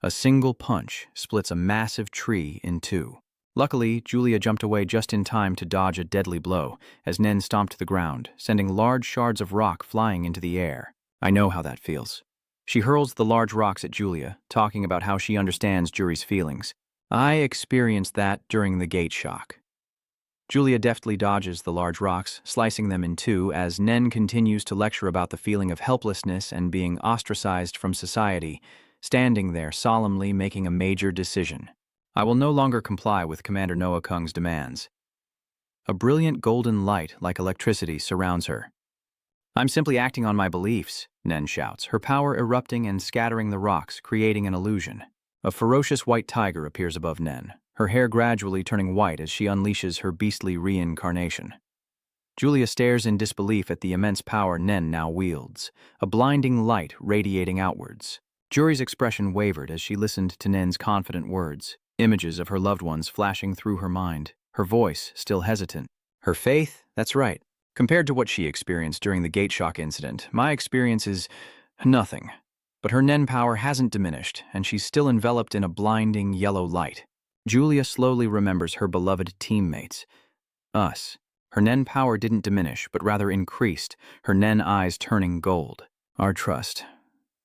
A single punch splits a massive tree in two. Luckily, Julia jumped away just in time to dodge a deadly blow, as Nen stomped the ground, sending large shards of rock flying into the air. "I know how that feels." She hurls the large rocks at Julia, talking about how she understands Juri's feelings. "I experienced that during the gate shock." Julia deftly dodges the large rocks, slicing them in two as Nen continues to lecture about the feeling of helplessness and being ostracized from society, standing there solemnly making a major decision. "I will no longer comply with Commander Noah Kung's demands." A brilliant golden light like electricity surrounds her. "I'm simply acting on my beliefs," Nen shouts, her power erupting and scattering the rocks, creating an illusion. A ferocious white tiger appears above Nen, her hair gradually turning white as she unleashes her beastly reincarnation. Julia stares in disbelief at the immense power Nen now wields, a blinding light radiating outwards. Juri's expression wavered as she listened to Nen's confident words, images of her loved ones flashing through her mind, her voice still hesitant. Her faith? That's right. Compared to what she experienced during the gate shock incident, my experience is nothing. But her Nen power hasn't diminished, and she's still enveloped in a blinding yellow light. Julia slowly remembers her beloved teammates. Us. Her Nen power didn't diminish, but rather increased, her Nen eyes turning gold. Our trust.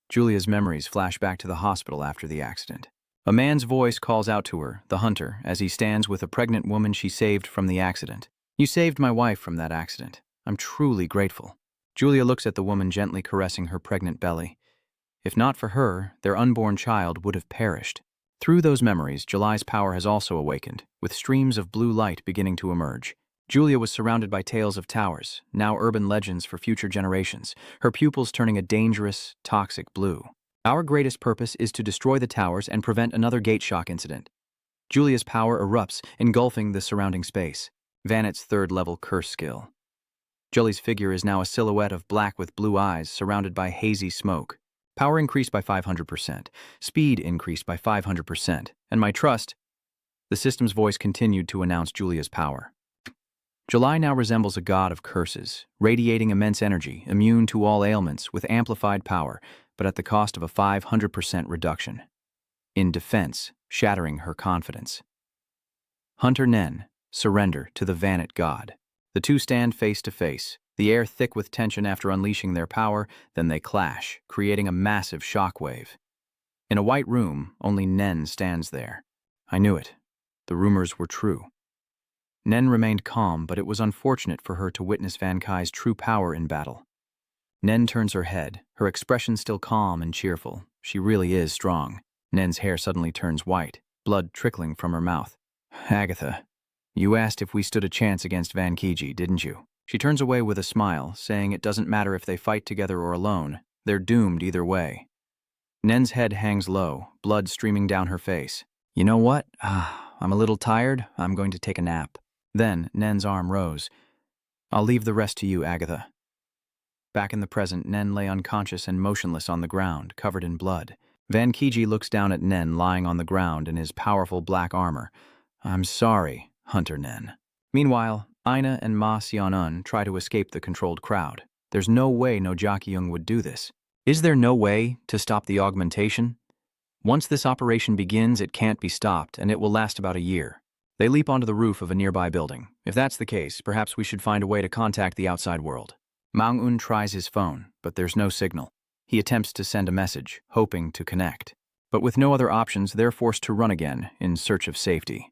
Julia's memories flash back to the hospital after the accident. A man's voice calls out to her, the hunter, as he stands with a pregnant woman she saved from the accident. "You saved my wife from that accident. I'm truly grateful." Julia looks at the woman gently caressing her pregnant belly. If not for her, their unborn child would have perished. Through those memories, July's power has also awakened, with streams of blue light beginning to emerge. Julia was surrounded by tales of towers, now urban legends for future generations, her pupils turning a dangerous, toxic blue. "Our greatest purpose is to destroy the towers and prevent another gate shock incident." Julia's power erupts, engulfing the surrounding space. Vanet's third-level curse skill. Julie's figure is now a silhouette of black with blue eyes surrounded by hazy smoke. Power increased by 500%, speed increased by 500%, and my trust... The system's voice continued to announce Julia's power. July now resembles a god of curses, radiating immense energy, immune to all ailments, with amplified power, but at the cost of a 500% reduction. In defense, shattering her confidence. Hunter Nen, surrender to the Vanet god. The two stand face to face, the air thick with tension after unleashing their power, then they clash, creating a massive shockwave. In a white room, only Nen stands there. I knew it. The rumors were true. Nen remained calm, but it was unfortunate for her to witness Van Kai's true power in battle. Nen turns her head, her expression still calm and cheerful. She really is strong. Nen's hair suddenly turns white, blood trickling from her mouth. Agatha, you asked if we stood a chance against Van Kiji, didn't you? She turns away with a smile, saying it doesn't matter if they fight together or alone. They're doomed either way. Nen's head hangs low, blood streaming down her face. You know what? I'm a little tired. I'm going to take a nap. Then Nen's arm rose. I'll leave the rest to you, Agatha. Back in the present, Nen lay unconscious and motionless on the ground, covered in blood. Van Kiji looks down at Nen lying on the ground in his powerful black armor. I'm sorry, Hunter Nen. Meanwhile, Aina and Ma Xian'un try to escape the controlled crowd. There's no way No Jakyung would do this. Is there no way to stop the augmentation? Once this operation begins, it can't be stopped, and it will last about a year. They leap onto the roof of a nearby building. If that's the case, perhaps we should find a way to contact the outside world. Mang-un tries his phone, but there's no signal. He attempts to send a message, hoping to connect. But with no other options, they're forced to run again, in search of safety.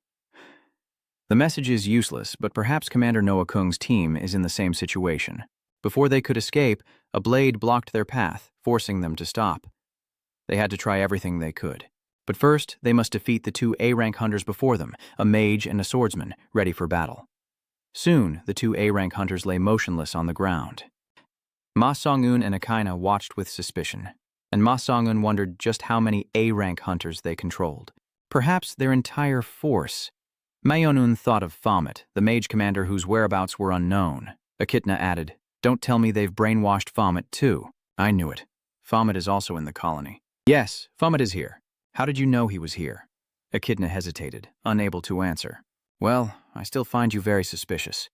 The message is useless, but perhaps Commander Noah Kung's team is in the same situation. Before they could escape, a blade blocked their path, forcing them to stop. They had to try everything they could. But first, they must defeat the two A-rank hunters before them, a mage and a swordsman, ready for battle. Soon, the two A-rank hunters lay motionless on the ground. Ma Song-un and Akaina watched with suspicion, and Ma Song-un wondered just how many A-rank hunters they controlled. Perhaps their entire force. Mayon-un thought of Fomet, the mage commander whose whereabouts were unknown. Echidna added, Don't tell me they've brainwashed Fomet too. I knew it. Fomet is also in the colony. Yes, Fomet is here. How did you know he was here? Echidna hesitated, unable to answer. Well, I still find you very suspicious.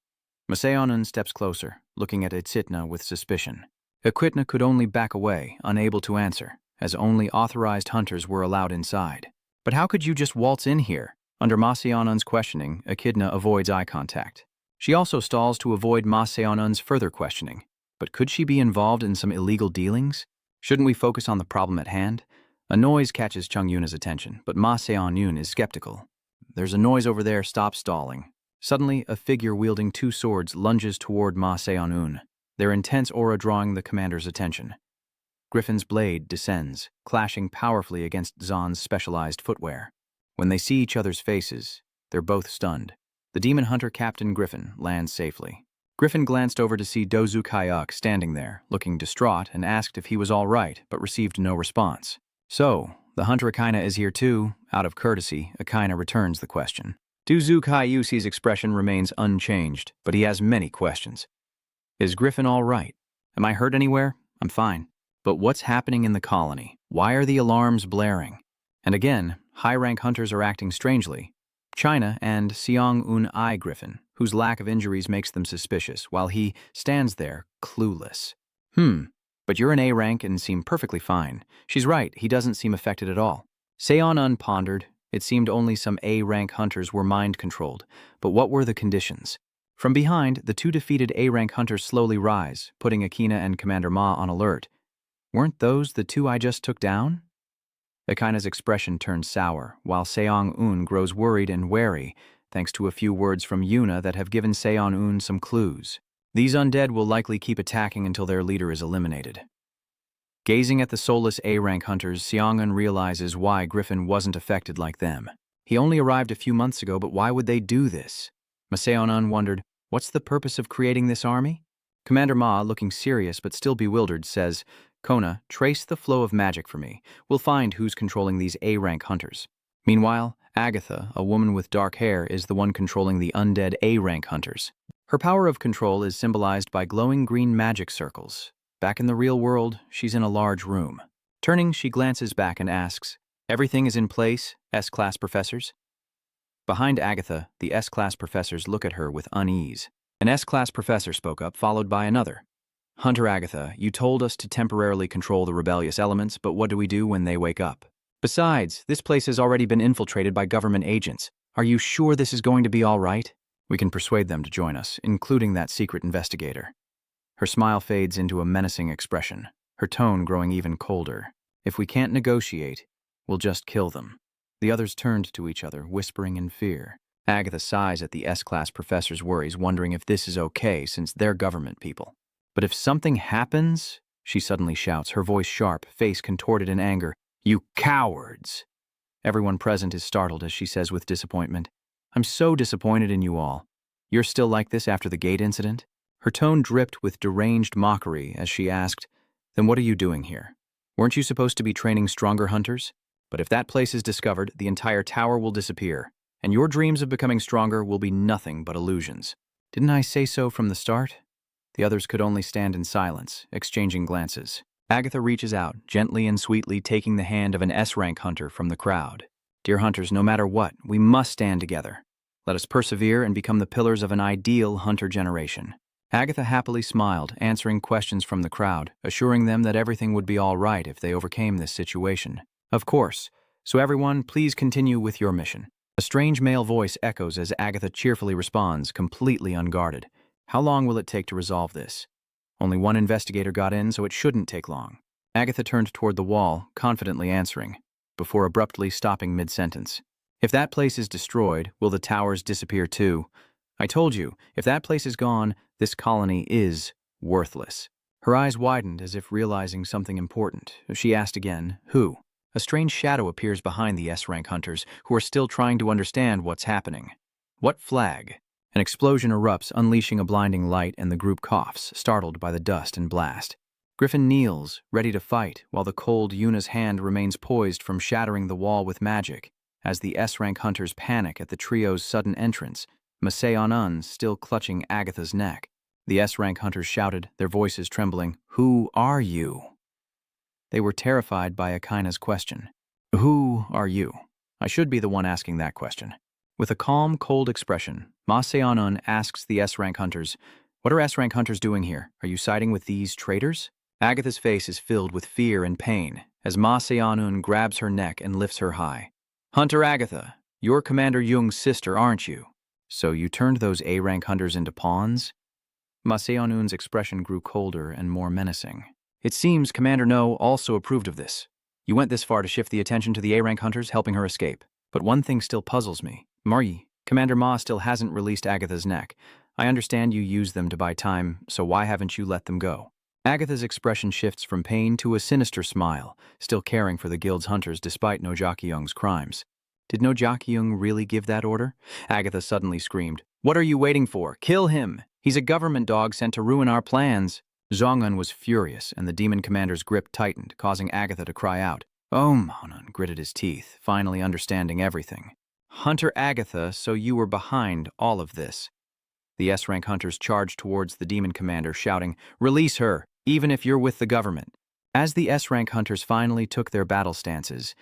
Maseonon steps closer, looking at Echidna with suspicion. Echidna could only back away, unable to answer, as only authorized hunters were allowed inside. But how could you just waltz in here? Under Maseonon's questioning, Echidna avoids eye contact. She also stalls to avoid Maseonon's further questioning. But could she be involved in some illegal dealings? Shouldn't we focus on the problem at hand? A noise catches Chung Yuna's attention, but Ma Seon-yun is skeptical. There's a noise over there, stop stalling. Suddenly, a figure wielding two swords lunges toward Ma Seon-yun, their intense aura drawing the commander's attention. Griffin's blade descends, clashing powerfully against Zan's specialized footwear. When they see each other's faces, they're both stunned. The demon hunter Captain Griffin lands safely. Griffin glanced over to see Dozu Kayuk standing there, looking distraught, and asked if he was all right, but received no response. So, the hunter Akaina is here too. Out of courtesy, Akaina returns the question. Dozu Kayuk's expression remains unchanged, but he has many questions. Is Griffin all right? Am I hurt anywhere? I'm fine. But what's happening in the colony? Why are the alarms blaring? And again, high-rank hunters are acting strangely. China and Seong-un-I Griffin, whose lack of injuries makes them suspicious, while he stands there, clueless. But you're an A rank and seem perfectly fine. She's right, he doesn't seem affected at all. Seon-un pondered. It seemed only some A-rank hunters were mind-controlled, but what were the conditions? From behind, the two defeated A-rank hunters slowly rise, putting Akina and Commander Ma on alert. Weren't those the two I just took down? Akina's expression turns sour, while Seong-un grows worried and wary, thanks to a few words from Yuna that have given Seon-un some clues. These undead will likely keep attacking until their leader is eliminated. Gazing at the soulless A-rank hunters, Seong-un realizes why Griffin wasn't affected like them. He only arrived a few months ago, but why would they do this? Maseon-un wondered, what's the purpose of creating this army? Commander Ma, looking serious but still bewildered, says, Kona, trace the flow of magic for me. We'll find who's controlling these A-rank hunters. Meanwhile, Agatha, a woman with dark hair, is the one controlling the undead A-rank hunters. Her power of control is symbolized by glowing green magic circles. Back in the real world, she's in a large room. Turning, she glances back and asks, Everything is in place, S-class professors? Behind Agatha, the S-class professors look at her with unease. An S-class professor spoke up, followed by another. Hunter Agatha, you told us to temporarily control the rebellious elements, but what do we do when they wake up? Besides, this place has already been infiltrated by government agents. Are you sure this is going to be all right? We can persuade them to join us, including that secret investigator. Her smile fades into a menacing expression, her tone growing even colder. If we can't negotiate, We'll just kill them." The others turned to each other, whispering in fear. Agatha sighs at the S-class professor's worries, wondering if this is okay since they're government people. "But if something happens," she suddenly shouts, her voice sharp, face contorted in anger, "You cowards!" Everyone present is startled as she says with disappointment, "I'm so disappointed in you all. You're still like this after the gate incident?" Her tone dripped with deranged mockery as she asked, "Then what are you doing here? Weren't you supposed to be training stronger hunters? But if that place is discovered, the entire tower will disappear, and your dreams of becoming stronger will be nothing but illusions. Didn't I say so from the start?" The others could only stand in silence, exchanging glances. Agatha reaches out, gently and sweetly taking the hand of an S-rank hunter from the crowd. "Dear hunters, no matter what, we must stand together. Let us persevere and become the pillars of an ideal hunter generation." Agatha happily smiled, answering questions from the crowd, assuring them that everything would be all right if they overcame this situation. "Of course. So everyone, please continue with your mission." A strange male voice echoes as Agatha cheerfully responds, completely unguarded. "How long will it take to resolve this?" Only one investigator got in, so it shouldn't take long. Agatha turned toward the wall, confidently answering, before abruptly stopping mid-sentence. "If that place is destroyed, will the towers disappear too? I told you, if that place is gone, this colony is worthless." Her eyes widened as if realizing something important. She asked again, "Who?" A strange shadow appears behind the S-rank hunters, who are still trying to understand what's happening. "What flag?" An explosion erupts, unleashing a blinding light, and the group coughs, startled by the dust and blast. Griffin kneels, ready to fight, while the cold Yuna's hand remains poised from shattering the wall with magic. As the S-rank hunters panic at the trio's sudden entrance, Maseon-un still clutching Agatha's neck. The S-rank hunters shouted, their voices trembling, "Who are you?" They were terrified by Akaina's question. "Who are you?" I should be the one asking that question. With a calm, cold expression, Maseon-un asks the S-rank hunters, "What are S-rank hunters doing here? Are you siding with these traitors?" Agatha's face is filled with fear and pain as Maseon-un grabs her neck and lifts her high. "Hunter Agatha, you're Commander Jung's sister, aren't you? So you turned those A-rank hunters into pawns?" Maseon-un's expression grew colder and more menacing. "It seems Commander No also approved of this. You went this far to shift the attention to the A-rank hunters, helping her escape. But one thing still puzzles me. Commander Ma still hasn't released Agatha's neck. I understand you used them to buy time, so why haven't you let them go?" Agatha's expression shifts from pain to a sinister smile, still caring for the guild's hunters despite No-Jakyung's crimes. Did No-Jakyung really give that order? Agatha suddenly screamed, "What are you waiting for? Kill him! He's a government dog sent to ruin our plans." Zhongun was furious, and the demon commander's grip tightened, causing Agatha to cry out. Manhwa gritted his teeth, finally understanding everything. "Hunter Agatha, so you were behind all of this." The S-rank hunters charged towards the demon commander, shouting, "Release her, even if you're with the government." As the S-rank hunters finally took their battle stances,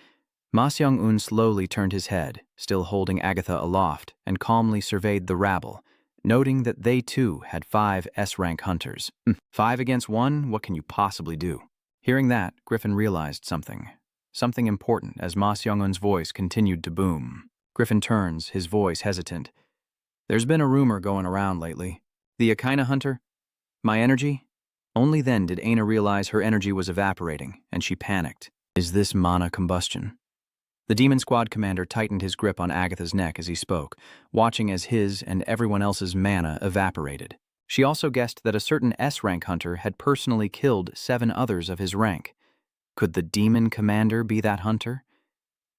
Ma Seong-un slowly turned his head, still holding Agatha aloft, and calmly surveyed the rabble, noting that they too had 5 S-rank hunters. 5 against 1, what can you possibly do? Hearing that, Griffin realized something. Something important as Ma Seong-un's voice continued to boom. Griffin turns, his voice hesitant. "There's been a rumor going around lately. The Akaina hunter? My energy?" Only then did Aina realize her energy was evaporating, and she panicked. "Is this mana combustion?" The demon squad commander tightened his grip on Agatha's neck as he spoke, watching as his and everyone else's mana evaporated. She also guessed that a certain S-rank hunter had personally killed 7 others of his rank. Could the demon commander be that hunter?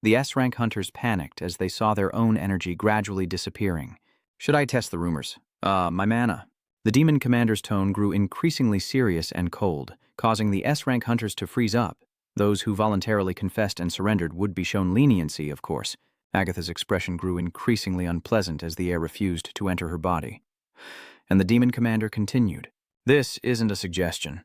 The S-rank hunters panicked as they saw their own energy gradually disappearing. "Should I test the rumors? My mana." The demon commander's tone grew increasingly serious and cold, causing the S-rank hunters to freeze up. Those who voluntarily confessed and surrendered would be shown leniency, of course. Agatha's expression grew increasingly unpleasant as the air refused to enter her body. And the demon commander continued. "This isn't a suggestion."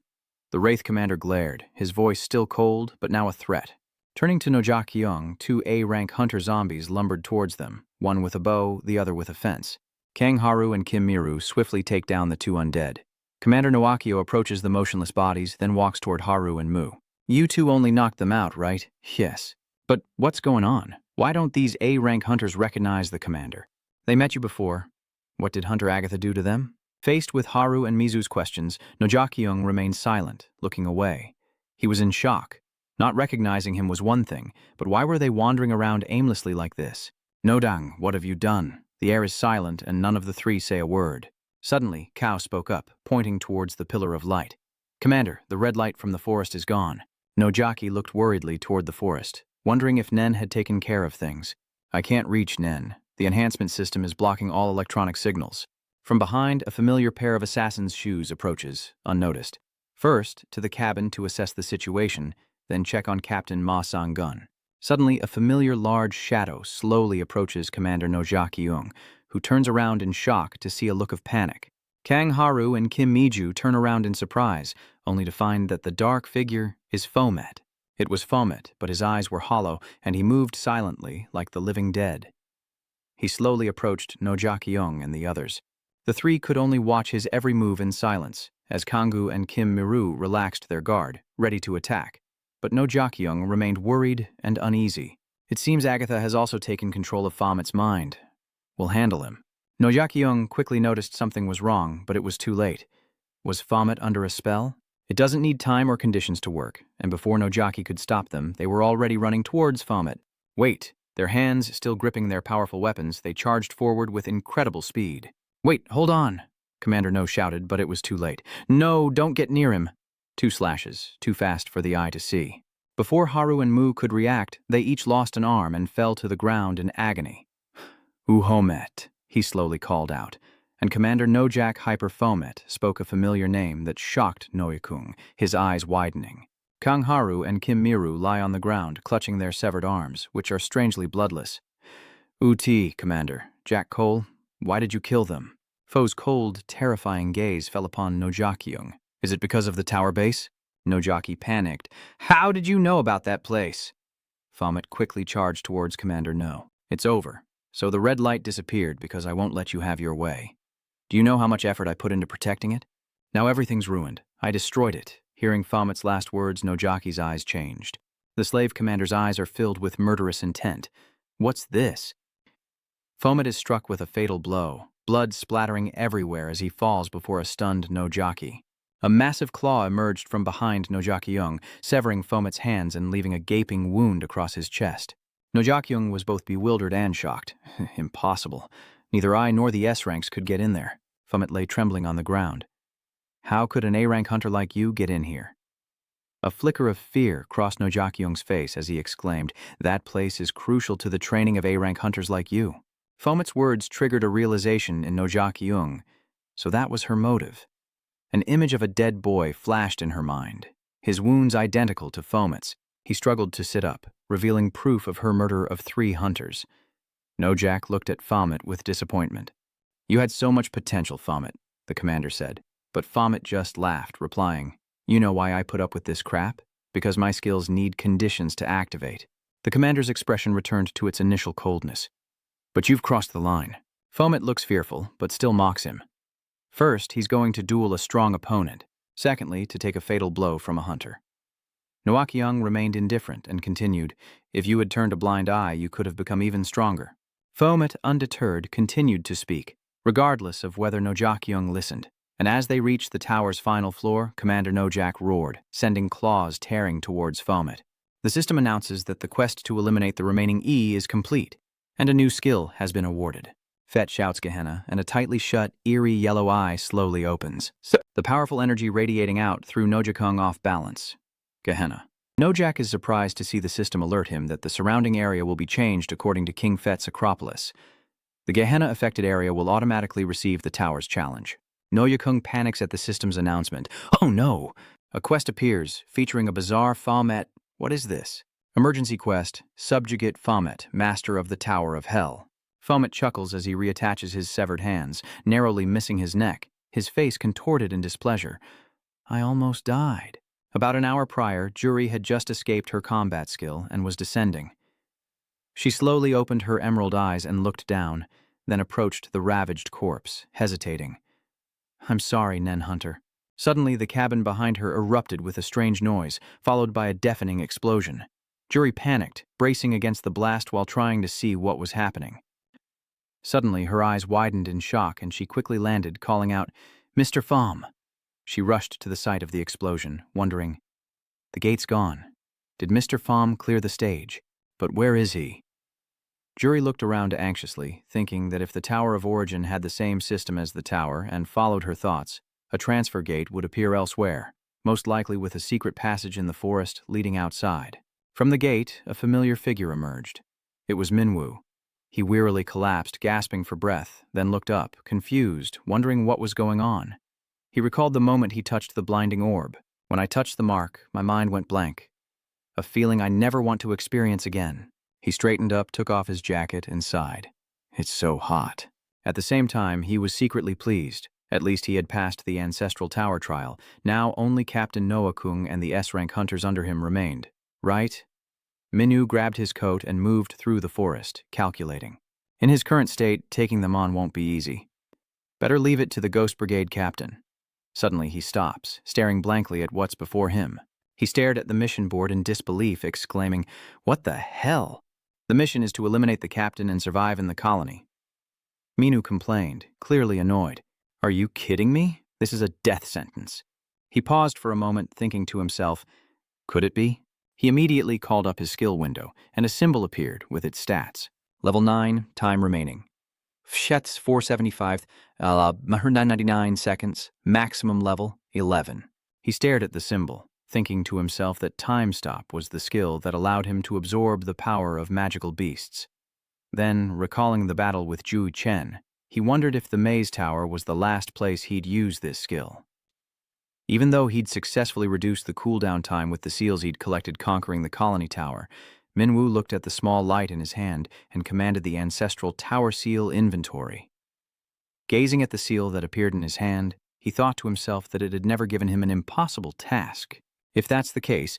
The wraith commander glared, his voice still cold, but now a threat. Turning to No-Jakyung, 2 A-rank hunter zombies lumbered towards them, one with a bow, the other with a fence. Kang Haru and Kim Miru swiftly take down the 2 undead. Commander Noakio approaches the motionless bodies, then walks toward Haru and Mu. "You 2 only knocked them out, right?" "Yes. But what's going on? Why don't these A-rank hunters recognize the commander? They met you before. What did Hunter Agatha do to them?" Faced with Haru and Mizu's questions, No-Jakyung remained silent, looking away. He was in shock. Not recognizing him was one thing, but why were they wandering around aimlessly like this? Nodang, what have you done? The air is silent, and none of the three say a word. Suddenly, Kao spoke up, pointing towards the pillar of light. Commander, the red light from the forest is gone. Nojaki looked worriedly toward the forest, wondering if Nen had taken care of things. I can't reach Nen. The enhancement system is blocking all electronic signals. From behind, a familiar pair of assassin's shoes approaches, unnoticed. First, to the cabin to assess the situation, then check on Captain Ma Sang-gun. Suddenly, a familiar large shadow slowly approaches Commander Nojaki-young, who turns around in shock to see a look of panic. Kang Haru and Kim Miju turn around in surprise, only to find that the dark figure is Fomet. It was Fomet, but his eyes were hollow, and he moved silently, like the living dead. He slowly approached Nojaki-young and the others. The three could only watch his every move in silence, as Kangu and Kim Miru relaxed their guard, ready to attack. But Nojaki-young remained worried and uneasy. It seems Agatha has also taken control of Fomet's mind. We'll handle him. Nojaki-young quickly noticed something was wrong, but it was too late. Was Fomet under a spell? It doesn't need time or conditions to work, and before Nojaki could stop them, they were already running towards Fomet. Wait! Their hands still gripping their powerful weapons, they charged forward with incredible speed. Wait, hold on! Commander No shouted, but it was too late. No, don't get near him! 2 slashes, too fast for the eye to see. Before Haru and Mu could react, they each lost an arm and fell to the ground in agony. Uhomet, he slowly called out, and Commander Nojak Hyper-Fomet spoke a familiar name that shocked Noyakung, his eyes widening. Kang Haru and Kim Miru lie on the ground, clutching their severed arms, which are strangely bloodless. Uti, Commander. Jack Cole, why did you kill them? Foe's cold, terrifying gaze fell upon Nojaki-young. Is it because of the tower base? Nojaki panicked. How did you know about that place? Fomet quickly charged towards Commander No. It's over. So the red light disappeared because I won't let you have your way. Do you know how much effort I put into protecting it? Now everything's ruined. I destroyed it. Hearing Fomet's last words, Nojaki's eyes changed. The slave commander's eyes are filled with murderous intent. What's this? Fomet is struck with a fatal blow, blood splattering everywhere as he falls before a stunned Nojaki. A massive claw emerged from behind Nojaki-young, severing Fomet's hands and leaving a gaping wound across his chest. Nojaki-young was both bewildered and shocked. Impossible. Neither I nor the S-ranks could get in there. Fomet lay trembling on the ground. How could an A-rank hunter like you get in here? A flicker of fear crossed Nojaki-young's face as he exclaimed, that place is crucial to the training of A-rank hunters like you. Fomet's words triggered a realization in Nojaki-young. So that was her motive. An image of a dead boy flashed in her mind, his wounds identical to Fomet's. He struggled to sit up, revealing proof of her murder of 3 hunters. Nojak looked at Fomet with disappointment. You had so much potential, Fomet, the commander said. But Fomet just laughed, replying, You know why I put up with this crap? Because my skills need conditions to activate. The commander's expression returned to its initial coldness. But you've crossed the line. Fomet looks fearful, but still mocks him. First, he's going to duel a strong opponent. Secondly, to take a fatal blow from a hunter. Nojaki-young remained indifferent and continued, If you had turned a blind eye, you could have become even stronger. Fomet, undeterred, continued to speak, regardless of whether Nojaki-young listened. And as they reached the tower's final floor, Commander Nojak roared, sending claws tearing towards Fomet. The system announces that the quest to eliminate the remaining E is complete, and a new skill has been awarded. Fet shouts Gehenna, and a tightly shut, eerie yellow eye slowly opens. The powerful energy radiating out threw Nojakung off balance. Gehenna. Nojak is surprised to see the system alert him that the surrounding area will be changed according to King Fet's Acropolis. The Gehenna-affected area will automatically receive the tower's challenge. Nojakung panics at the system's announcement. Oh no! A quest appears, featuring a bizarre Fomet. What is this? Emergency quest, Subjugate Fomet, Master of the Tower of Hell. Fomet chuckles as he reattaches his severed hands, narrowly missing his neck, his face contorted in displeasure. I almost died. About an hour prior, Juri had just escaped her combat skill and was descending. She slowly opened her emerald eyes and looked down, then approached the ravaged corpse, hesitating. I'm sorry, Nen Hunter. Suddenly, the cabin behind her erupted with a strange noise, followed by a deafening explosion. Juri panicked, bracing against the blast while trying to see what was happening. Suddenly, her eyes widened in shock, and she quickly landed, calling out, Mr. Pham. She rushed to the site of the explosion, wondering, the gate's gone. Did Mr. Pham clear the stage? But where is he? Jury looked around anxiously, thinking that if the Tower of Origin had the same system as the tower and followed her thoughts, a transfer gate would appear elsewhere, most likely with a secret passage in the forest leading outside. From the gate, a familiar figure emerged. It was Minwoo. He wearily collapsed, gasping for breath, then looked up, confused, wondering what was going on. He recalled the moment he touched the blinding orb. When I touched the mark, my mind went blank. A feeling I never want to experience again. He straightened up, took off his jacket, and sighed. It's so hot. At the same time, he was secretly pleased. At least he had passed the ancestral tower trial. Now only Captain Noah-kung and the S-rank hunters under him remained. Right? Minwoo grabbed his coat and moved through the forest, calculating. In his current state, taking them on won't be easy. Better leave it to the Ghost Brigade captain. Suddenly he stops, staring blankly at what's before him. He stared at the mission board in disbelief, exclaiming, "What the hell?" The mission is to eliminate the captain and survive in the colony. Minwoo complained, clearly annoyed. Are you kidding me? This is a death sentence. He paused for a moment, thinking to himself, could it be? He immediately called up his skill window, and a symbol appeared with its stats. Level 9, time remaining. Fshets 475, 999 seconds, maximum level 11. He stared at the symbol, thinking to himself that Time Stop was the skill that allowed him to absorb the power of magical beasts. Then, recalling the battle with Zhu Chen, he wondered if the Maze Tower was the last place he'd use this skill. Even though he'd successfully reduced the cooldown time with the seals he'd collected conquering the colony tower, Minwoo looked at the small light in his hand and commanded the ancestral tower seal inventory. Gazing at the seal that appeared in his hand, he thought to himself that it had never given him an impossible task. If that's the case,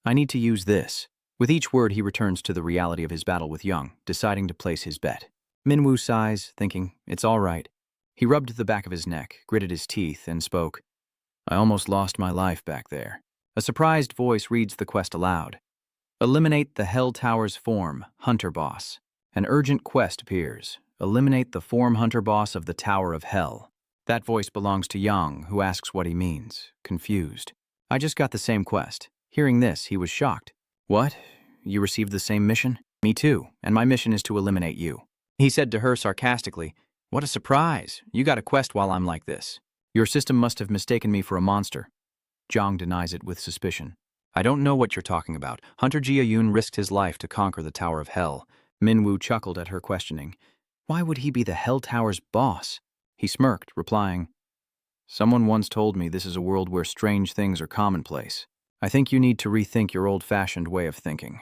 I need to use this. With each word, he returns to the reality of his battle with Young, deciding to place his bet. Minwoo sighs, thinking, it's all right. He rubbed the back of his neck, gritted his teeth, and spoke. I almost lost my life back there. A surprised voice reads the quest aloud. Eliminate the Hell Tower's form, Hunter Boss. An urgent quest appears. Eliminate the form Hunter Boss of the Tower of Hell. That voice belongs to Yang, who asks what he means, confused. I just got the same quest. Hearing this, he was shocked. What? You received the same mission? Me too, and my mission is to eliminate you. He said to her sarcastically, what a surprise. You got a quest while I'm like this. Your system must have mistaken me for a monster. Zhang denies it with suspicion. I don't know what you're talking about. Hunter Jia-yun risked his life to conquer the Tower of Hell. Minwoo chuckled at her questioning. Why would he be the Hell Tower's boss? He smirked, replying, someone once told me this is a world where strange things are commonplace. I think you need to rethink your old-fashioned way of thinking.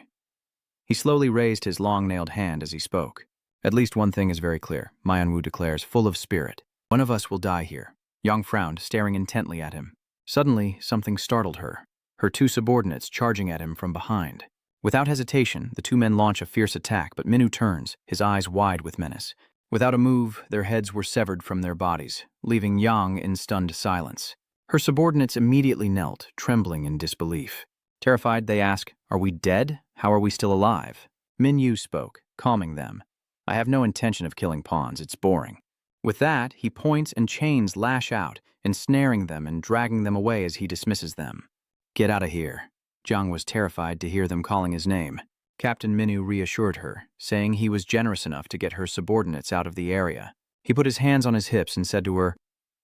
He slowly raised his long-nailed hand as he spoke. At least one thing is very clear, Minwoo declares, full of spirit. One of us will die here. Yang frowned, staring intently at him. Suddenly, something startled her. Her two subordinates charging at him from behind. Without hesitation, the two men launch a fierce attack, but Minwoo turns, his eyes wide with menace. Without a move, their heads were severed from their bodies, leaving Yang in stunned silence. Her subordinates immediately knelt, trembling in disbelief. Terrified, they ask, are we dead? How are we still alive? Minwoo spoke, calming them. I have no intention of killing pawns, it's boring. With that, he points and chains lash out, ensnaring them and dragging them away as he dismisses them. Get out of here. Zhang was terrified to hear them calling his name. Captain Minwoo reassured her, saying he was generous enough to get her subordinates out of the area. He put his hands on his hips and said to her,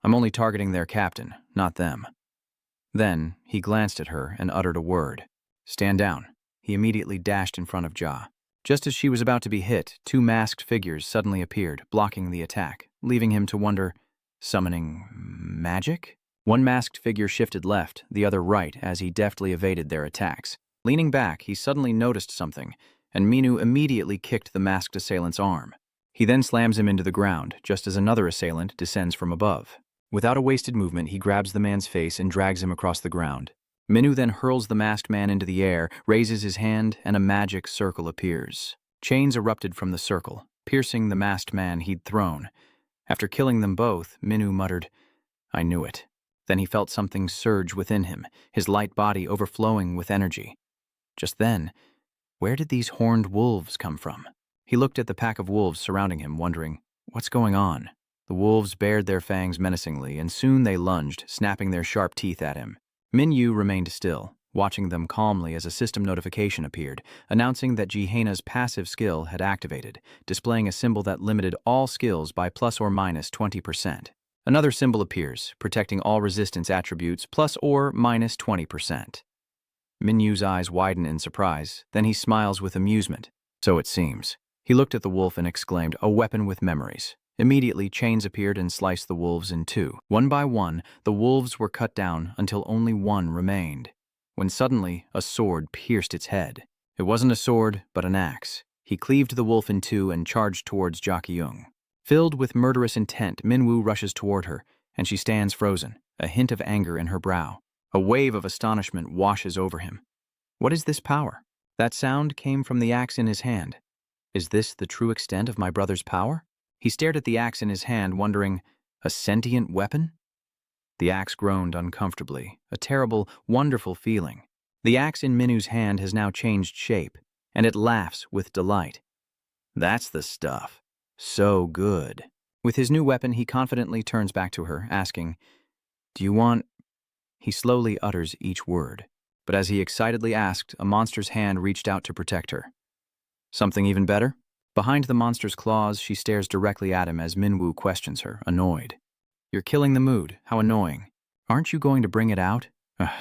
I'm only targeting their captain, not them. Then, he glanced at her and uttered a word. Stand down. He immediately dashed in front of Jia. Just as she was about to be hit, two masked figures suddenly appeared, blocking the attack, leaving him to wonder, summoning magic? One masked figure shifted left, the other right, as he deftly evaded their attacks. Leaning back, he suddenly noticed something, and Minwoo immediately kicked the masked assailant's arm. He then slams him into the ground, just as another assailant descends from above. Without a wasted movement, he grabs the man's face and drags him across the ground. Minwoo then hurls the masked man into the air, raises his hand, and a magic circle appears. Chains erupted from the circle, piercing the masked man he'd thrown. After killing them both, Minwoo muttered, I knew it. Then he felt something surge within him, his light body overflowing with energy. Just then, where did these horned wolves come from? He looked at the pack of wolves surrounding him, wondering, what's going on? The wolves bared their fangs menacingly, and soon they lunged, snapping their sharp teeth at him. Minwoo remained still, watching them calmly as a system notification appeared, announcing that Jihena's passive skill had activated, displaying a symbol that limited all skills by plus or minus 20%. Another symbol appears, protecting all resistance attributes plus or minus 20%. Minyu's eyes widen in surprise, then he smiles with amusement. So it seems. He looked at the wolf and exclaimed, "A weapon with memories." Immediately, chains appeared and sliced the wolves in two. One by one, the wolves were cut down until only one remained, when suddenly a sword pierced its head. It wasn't a sword, but an axe. He cleaved the wolf in two and charged towards Jakyung. Filled with murderous intent, Minwoo rushes toward her, and she stands frozen, a hint of anger in her brow. A wave of astonishment washes over him. What is this power? That sound came from the axe in his hand. Is this the true extent of my brother's power? He stared at the axe in his hand, wondering, a sentient weapon? The axe groaned uncomfortably, a terrible, wonderful feeling. The axe in Minu's hand has now changed shape, and it laughs with delight. That's the stuff. So good. With his new weapon, he confidently turns back to her, asking, "Do you want—" He slowly utters each word, but as he excitedly asked, a monster's hand reached out to protect her. Something even better? Behind the monster's claws, she stares directly at him as Minwoo questions her, annoyed. "You're killing the mood. How annoying. Aren't you going to bring it out?"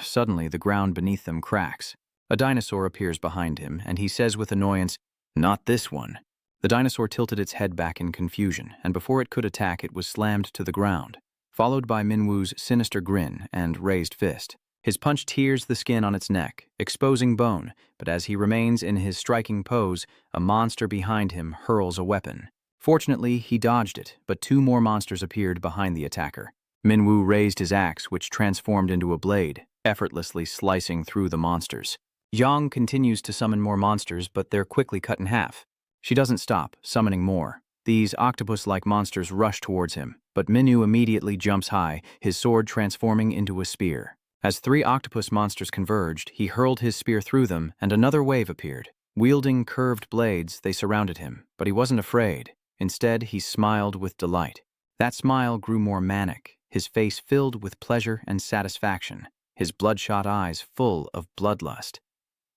Suddenly, the ground beneath them cracks. A dinosaur appears behind him, and he says with annoyance, "Not this one." The dinosaur tilted its head back in confusion, and before it could attack, it was slammed to the ground, followed by Minwoo's sinister grin and raised fist. His punch tears the skin on its neck, exposing bone, but as he remains in his striking pose, a monster behind him hurls a weapon. Fortunately, he dodged it, but two more monsters appeared behind the attacker. Minwoo raised his axe, which transformed into a blade, effortlessly slicing through the monsters. Yang continues to summon more monsters, but they're quickly cut in half. She doesn't stop, summoning more. These octopus-like monsters rush towards him, but Minwoo immediately jumps high, his sword transforming into a spear. As three octopus monsters converged, he hurled his spear through them, and another wave appeared. Wielding curved blades, they surrounded him, but he wasn't afraid. Instead, he smiled with delight. That smile grew more manic, his face filled with pleasure and satisfaction, his bloodshot eyes full of bloodlust.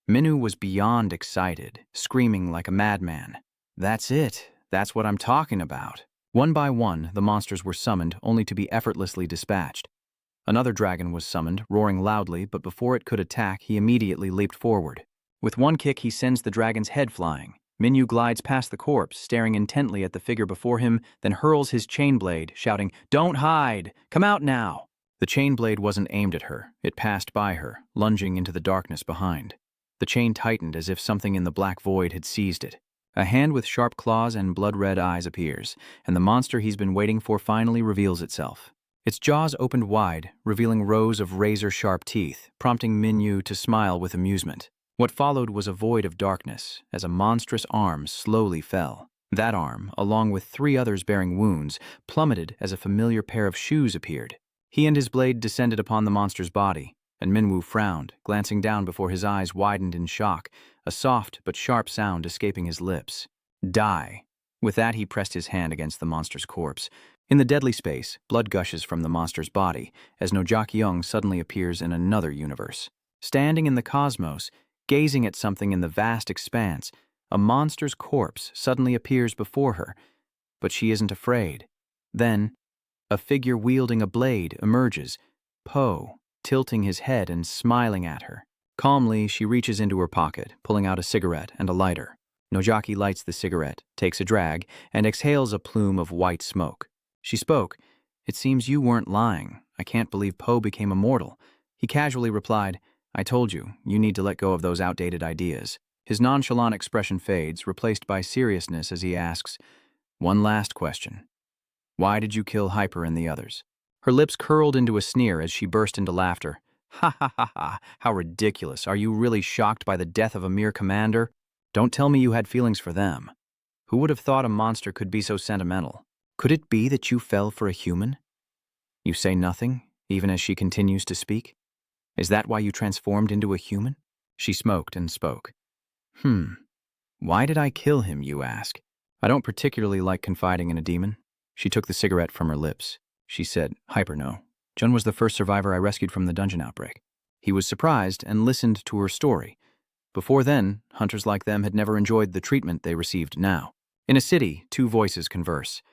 Minwoo was beyond excited, screaming like a madman. "That's it. That's what I'm talking about." One by one, the monsters were summoned, only to be effortlessly dispatched. Another dragon was summoned, roaring loudly, but before it could attack, he immediately leaped forward. With one kick, he sends the dragon's head flying. Minwoo glides past the corpse, staring intently at the figure before him, then hurls his chain blade, shouting, "Don't hide! Come out now!" The chain blade wasn't aimed at her. It passed by her, lunging into the darkness behind. The chain tightened as if something in the black void had seized it. A hand with sharp claws and blood-red eyes appears, and the monster he's been waiting for finally reveals itself. Its jaws opened wide, revealing rows of razor-sharp teeth, prompting Minwoo to smile with amusement. What followed was a void of darkness, as a monstrous arm slowly fell. That arm, along with three others bearing wounds, plummeted as a familiar pair of shoes appeared. He and his blade descended upon the monster's body, and Minwoo frowned, glancing down before his eyes widened in shock, a soft but sharp sound escaping his lips. "Die." With that, he pressed his hand against the monster's corpse. In the deadly space, blood gushes from the monster's body, as Jakyung suddenly appears in another universe. Standing in the cosmos, gazing at something in the vast expanse, a monster's corpse suddenly appears before her, but she isn't afraid. Then, a figure wielding a blade emerges, Po, tilting his head and smiling at her. Calmly, she reaches into her pocket, pulling out a cigarette and a lighter. Nojaki lights the cigarette, takes a drag, and exhales a plume of white smoke. She spoke. "It seems you weren't lying. I can't believe Po became immortal." He casually replied, "I told you, you need to let go of those outdated ideas." His nonchalant expression fades, replaced by seriousness as he asks, "One last question. Why did you kill Hyper and the others?" Her lips curled into a sneer as she burst into laughter. "Ha ha ha ha, how ridiculous. Are you really shocked by the death of a mere commander? Don't tell me you had feelings for them. Who would have thought a monster could be so sentimental? Could it be that you fell for a human?" You say nothing, even as she continues to speak? Is that why you transformed into a human? She smoked and spoke. Why did I kill him, you ask? I don't particularly like confiding in a demon. She took the cigarette from her lips. She said, "Hyper, no. Jun was the first survivor I rescued from the dungeon outbreak. He was surprised and listened to her story. Before then, hunters like them had never enjoyed the treatment they received now. In a city, two voices converse.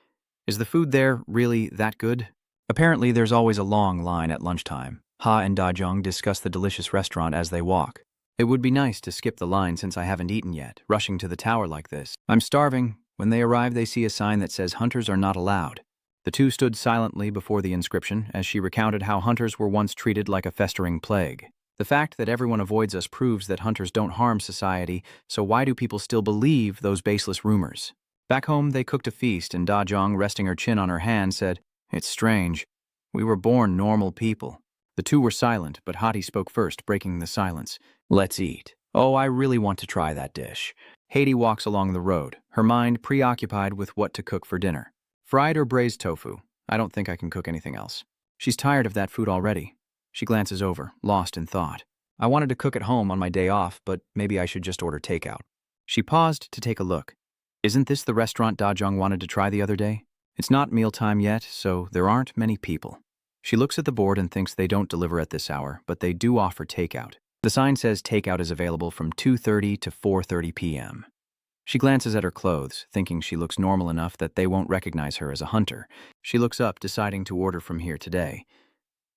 Is the food there really that good? Apparently, there's always a long line at lunchtime. Ha and Da-jung discuss the delicious restaurant as they walk. It would be nice to skip the line since I haven't eaten yet, rushing to the tower like this. I'm starving. When they arrive, they see a sign that says hunters are not allowed. The two stood silently before the inscription as she recounted how hunters were once treated like a festering plague. The fact that everyone avoids us proves that hunters don't harm society, so why do people still believe those baseless rumors? Back home, they cooked a feast, and Da-jung, resting her chin on her hand, said, "It's strange. We were born normal people." The two were silent, but Hati spoke first, breaking the silence. "Let's eat. Oh, I really want to try that dish." Haiti walks along the road, her mind preoccupied with what to cook for dinner. Fried or braised tofu? I don't think I can cook anything else. She's tired of that food already. She glances over, lost in thought. I wanted to cook at home on my day off, but maybe I should just order takeout. She paused to take a look. Isn't this the restaurant Da-jung wanted to try the other day? It's not mealtime yet, so there aren't many people. She looks at the board and thinks they don't deliver at this hour, but they do offer takeout. The sign says takeout is available from 2:30 to 4:30 p.m. She glances at her clothes, thinking she looks normal enough that they won't recognize her as a hunter. She looks up, deciding to order from here today.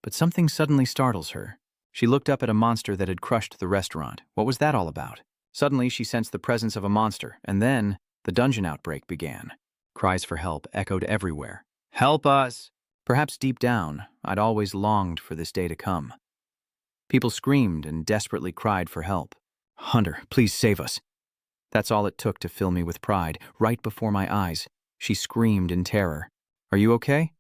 But something suddenly startles her. She looked up at a monster that had crushed the restaurant. What was that all about? Suddenly, she sensed the presence of a monster, and then the dungeon outbreak began. Cries for help echoed everywhere. "Help us!" Perhaps deep down, I'd always longed for this day to come. People screamed and desperately cried for help. "Hunter, please save us." That's all it took to fill me with pride. Right before my eyes, she screamed in terror. "Are you okay?"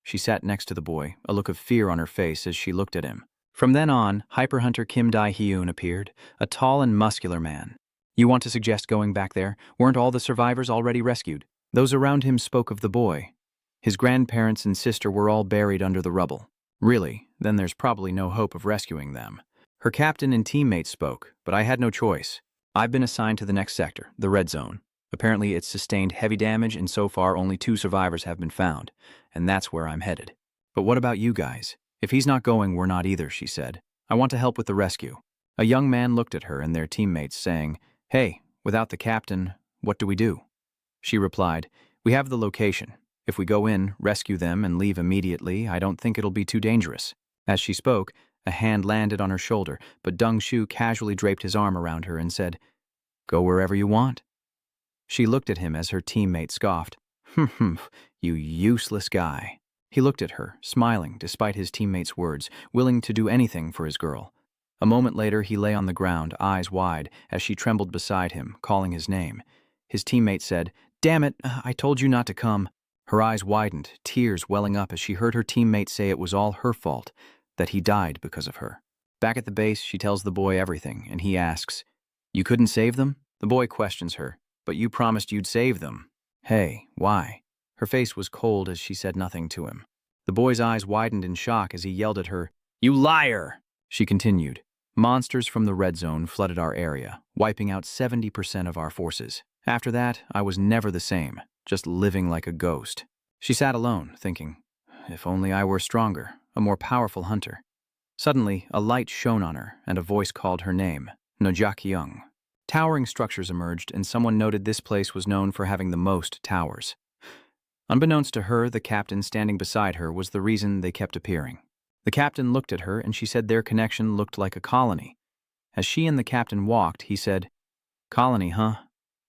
She sat next to the boy, a look of fear on her face as she looked at him. From then on, Hyper Hunter Kim Dae-hyun appeared, a tall and muscular man. "You want to suggest going back there? Weren't all the survivors already rescued?" Those around him spoke of the boy. His grandparents and sister were all buried under the rubble. Really, then there's probably no hope of rescuing them. Her captain and teammates spoke, but I had no choice. I've been assigned to the next sector, the red zone. Apparently it's sustained heavy damage, and so far only 2 survivors have been found, and that's where I'm headed. "But what about you guys? If he's not going, we're not either," she said. "I want to help with the rescue." A young man looked at her and their teammates, saying, "Hey, without the captain, what do we do?" She replied, "We have the location. If we go in, rescue them, and leave immediately, I don't think it'll be too dangerous." As she spoke, a hand landed on her shoulder, but Deng Shu casually draped his arm around her and said, "Go wherever you want." She looked at him as her teammate scoffed. You useless guy." He looked at her, smiling despite his teammate's words, willing to do anything for his girl. A moment later, he lay on the ground, eyes wide, as she trembled beside him, calling his name. His teammate said, "Damn it, I told you not to come." Her eyes widened, tears welling up as she heard her teammate say it was all her fault, that he died because of her. Back at the base, she tells the boy everything, and he asks, "You couldn't save them?" The boy questions her, "But you promised you'd save them." "Hey, why?" Her face was cold as she said nothing to him. The boy's eyes widened in shock as he yelled at her, "You liar!" She continued, "Monsters from the red zone flooded our area, wiping out 70% of our forces. After that, I was never the same, just living like a ghost." She sat alone, thinking, if only I were stronger, a more powerful hunter. Suddenly, a light shone on her, and a voice called her name, Nojakyung. Towering structures emerged, and someone noted this place was known for having the most towers. Unbeknownst to her, the captain standing beside her was the reason they kept appearing. The captain looked at her, and she said their connection looked like a colony. As she and the captain walked, he said, "Colony, huh?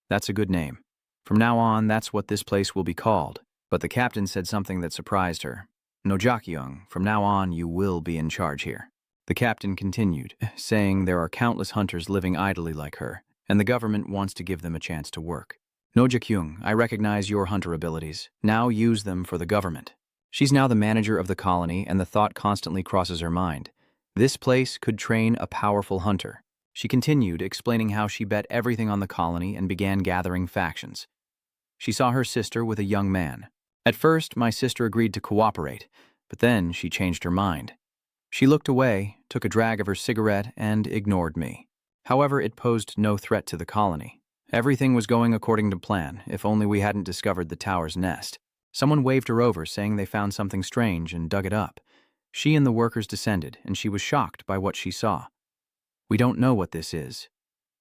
That's a good name. From now on, that's what this place will be called." But the captain said something that surprised her. "Nojakyung, from now on, you will be in charge here." The captain continued, saying there are countless hunters living idly like her, and the government wants to give them a chance to work. "Nojakyung, I recognize your hunter abilities. Now use them for the government." She's now the manager of the colony, and the thought constantly crosses her mind. This place could train a powerful hunter. She continued, explaining how she bet everything on the colony and began gathering factions. She saw her sister with a young man. At first, my sister agreed to cooperate, but then she changed her mind. She looked away, took a drag of her cigarette, and ignored me. However, it posed no threat to the colony. Everything was going according to plan, if only we hadn't discovered the tower's nest. Someone waved her over, saying they found something strange and dug it up. She and the workers descended, and she was shocked by what she saw. "We don't know what this is."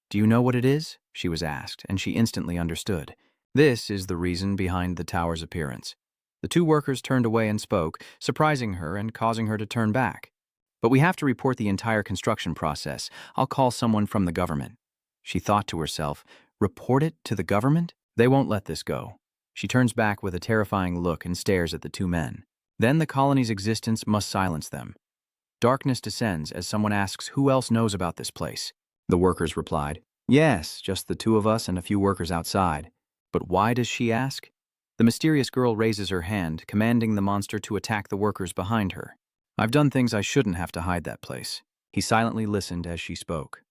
"Do you know what it is?" she was asked, and she instantly understood. This is the reason behind the tower's appearance. The two workers turned away and spoke, surprising her and causing her to turn back. "But we have to report the entire construction process. I'll call someone from the government." She thought to herself, report it to the government? They won't let this go. She turns back with a terrifying look and stares at the two men. Then the colony's existence must silence them. Darkness descends as someone asks who else knows about this place. The workers replied, "Yes, just the two of us and a few workers outside." But why does she ask? The mysterious girl raises her hand, commanding the monster to attack the workers behind her. "I've done things I shouldn't have to hide that place." He silently listened as she spoke.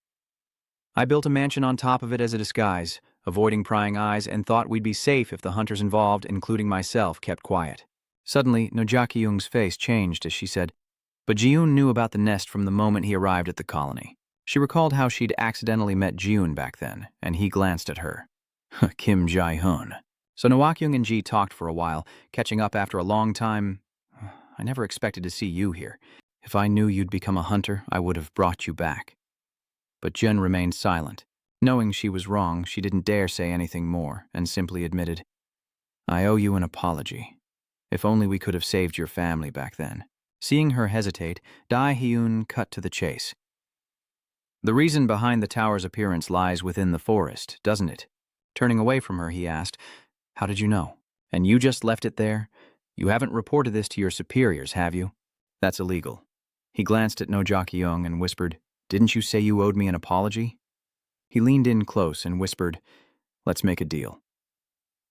"I built a mansion on top of it as a disguise, avoiding prying eyes, and thought we'd be safe if the hunters involved, including myself, kept quiet." Suddenly, Nojakyung's face changed as she said, "But Jiun knew about the nest from the moment he arrived at the colony." She recalled how she'd accidentally met Jiun back then, and he glanced at her. Kim Jae-hun. So Noakyung and Ji talked for a while, catching up after a long time. "I never expected to see you here. If I knew you'd become a hunter, I would have brought you back." But Jen remained silent. Knowing she was wrong, she didn't dare say anything more, and simply admitted, "I owe you an apology. If only we could have saved your family back then." Seeing her hesitate, Dae-hyun cut to the chase. "The reason behind the tower's appearance lies within the forest, doesn't it?" Turning away from her, he asked, "How did you know? And you just left it there? You haven't reported this to your superiors, have you?" "That's illegal." He glanced at Nojakyung and whispered, "Didn't you say you owed me an apology?" He leaned in close and whispered, "Let's make a deal."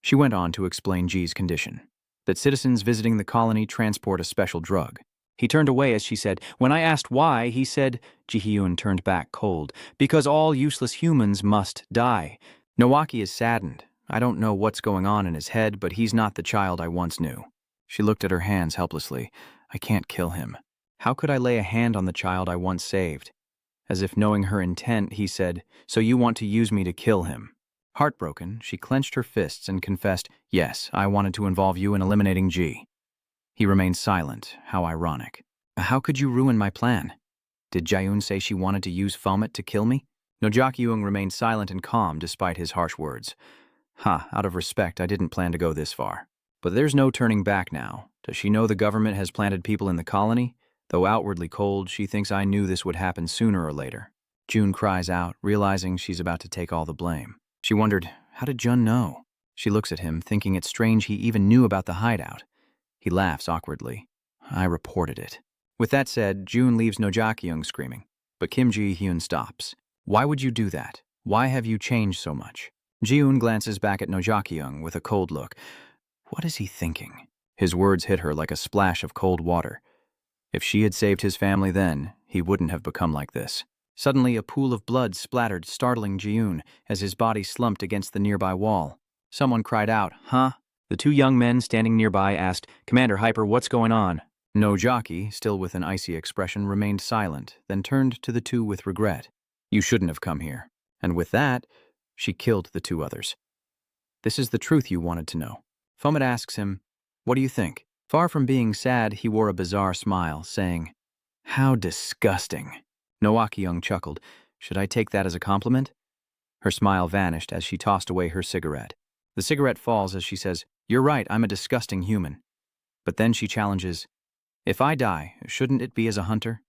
She went on to explain Ji's condition, that citizens visiting the colony transport a special drug. He turned away as she said, "When I asked why, he said," Ji-hyun turned back cold, "because all useless humans must die." Nowaki is saddened. I don't know what's going on in his head, but he's not the child I once knew. She looked at her hands helplessly. I can't kill him. How could I lay a hand on the child I once saved? As if knowing her intent, he said, "So you want to use me to kill him?" Heartbroken, she clenched her fists and confessed, "Yes, I wanted to involve you in eliminating Ji." He remained silent. How ironic. "How could you ruin my plan? Did Jaeun say she wanted to use Fomet to kill me?" Nojakyung remained silent and calm despite his harsh words. Out of respect, I didn't plan to go this far. But there's no turning back now. Does she know the government has planted people in the colony? Though outwardly cold, she thinks I knew this would happen sooner or later. June cries out, realizing she's about to take all the blame. She wondered, how did Jun know? She looks at him, thinking it's strange he even knew about the hideout. He laughs awkwardly. I reported it. With that said, June leaves Nojakyung screaming, but Kim Ji-hyun stops. Why would you do that? Why have you changed so much? Jiun glances back at Nojakyung with a cold look. What is he thinking? His words hit her like a splash of cold water. If she had saved his family then, he wouldn't have become like this. Suddenly, a pool of blood splattered, startling Jiun as his body slumped against the nearby wall. Someone cried out, "Huh?" The two young men standing nearby asked, "Commander Hyper, what's going on?" Nojaki, still with an icy expression, remained silent, then turned to the two with regret. You shouldn't have come here. And with that, she killed the two others. This is the truth you wanted to know. Fomet asks him, what do you think? Far from being sad, he wore a bizarre smile, saying, how disgusting. Noakyung chuckled. Should I take that as a compliment? Her smile vanished as she tossed away her cigarette. The cigarette falls as she says, you're right, I'm a disgusting human. But then she challenges, if I die, shouldn't it be as a hunter?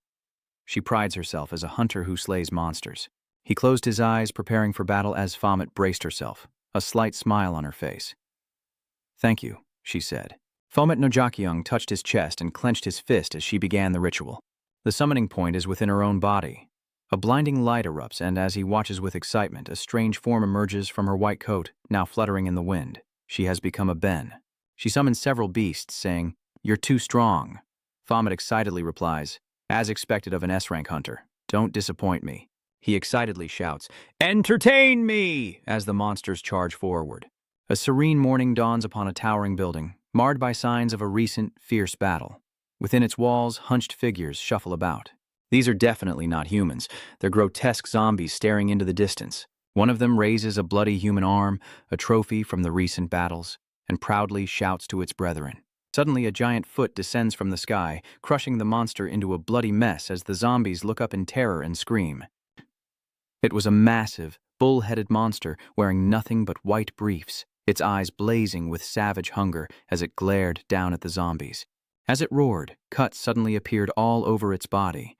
She prides herself as a hunter who slays monsters. He closed his eyes, preparing for battle as Fomet braced herself, a slight smile on her face. Thank you, she said. Fomet Nojakyung touched his chest and clenched his fist as she began the ritual. The summoning point is within her own body. A blinding light erupts, and as he watches with excitement, a strange form emerges from her white coat, now fluttering in the wind. She has become a Ben. She summons several beasts, saying, you're too strong. Fomet excitedly replies, as expected of an S-rank hunter, don't disappoint me. He excitedly shouts, entertain me, as the monsters charge forward. A serene morning dawns upon a towering building, marred by signs of a recent, fierce battle. Within its walls, hunched figures shuffle about. These are definitely not humans. They're grotesque zombies staring into the distance. One of them raises a bloody human arm, a trophy from the recent battles, and proudly shouts to its brethren, Suddenly, a giant foot descends from the sky, crushing the monster into a bloody mess as the zombies look up in terror and scream. It was a massive, bull-headed monster wearing nothing but white briefs, its eyes blazing with savage hunger as it glared down at the zombies. As it roared, cuts suddenly appeared all over its body.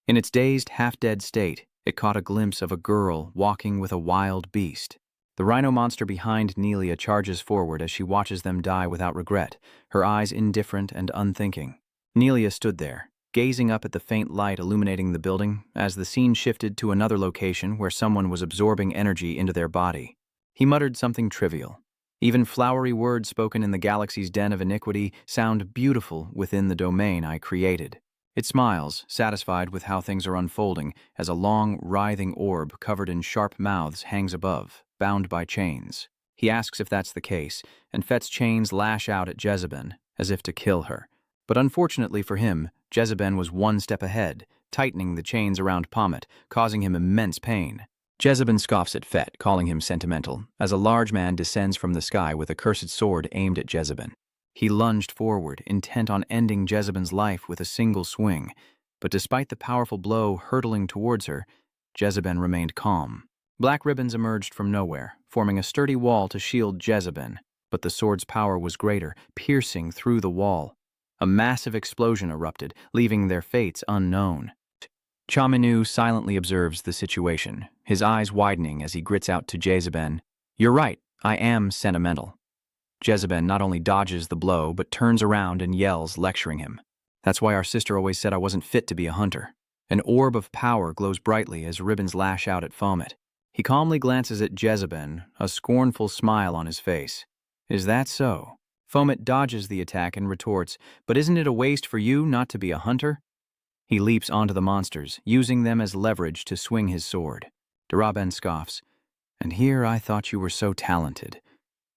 In its dazed, half-dead state, it caught a glimpse of a girl walking with a wild beast. The rhino monster behind Nelia charges forward as she watches them die without regret, her eyes indifferent and unthinking. Nelia stood there, gazing up at the faint light illuminating the building as the scene shifted to another location where someone was absorbing energy into their body. He muttered something trivial. Even flowery words spoken in the galaxy's den of iniquity sound beautiful within the domain I created. It smiles, satisfied with how things are unfolding, as a long, writhing orb covered in sharp mouths hangs above, bound by chains. He asks if that's the case, and Fett's chains lash out at Jezebel, as if to kill her. But unfortunately for him, Jezebel was one step ahead, tightening the chains around Pommet, causing him immense pain. Jezebel scoffs at Fett, calling him sentimental, as a large man descends from the sky with a cursed sword aimed at Jezebel. He lunged forward, intent on ending Jezebel's life with a single swing, but despite the powerful blow hurtling towards her, Jezebel remained calm. Black ribbons emerged from nowhere, forming a sturdy wall to shield Jezebel, but the sword's power was greater, piercing through the wall. A massive explosion erupted, leaving their fates unknown. Chaminu silently observes the situation, his eyes widening as he grits out to Jezebel, "You're right, I am sentimental." Jezebel not only dodges the blow, but turns around and yells, lecturing him. "That's why our sister always said I wasn't fit to be a hunter." An orb of power glows brightly as ribbons lash out at Fomet. He calmly glances at Jezebel, a scornful smile on his face. "Is that so?" Fomet dodges the attack and retorts, "But isn't it a waste for you not to be a hunter?" He leaps onto the monsters, using them as leverage to swing his sword. Daraben scoffs, "And here I thought you were so talented."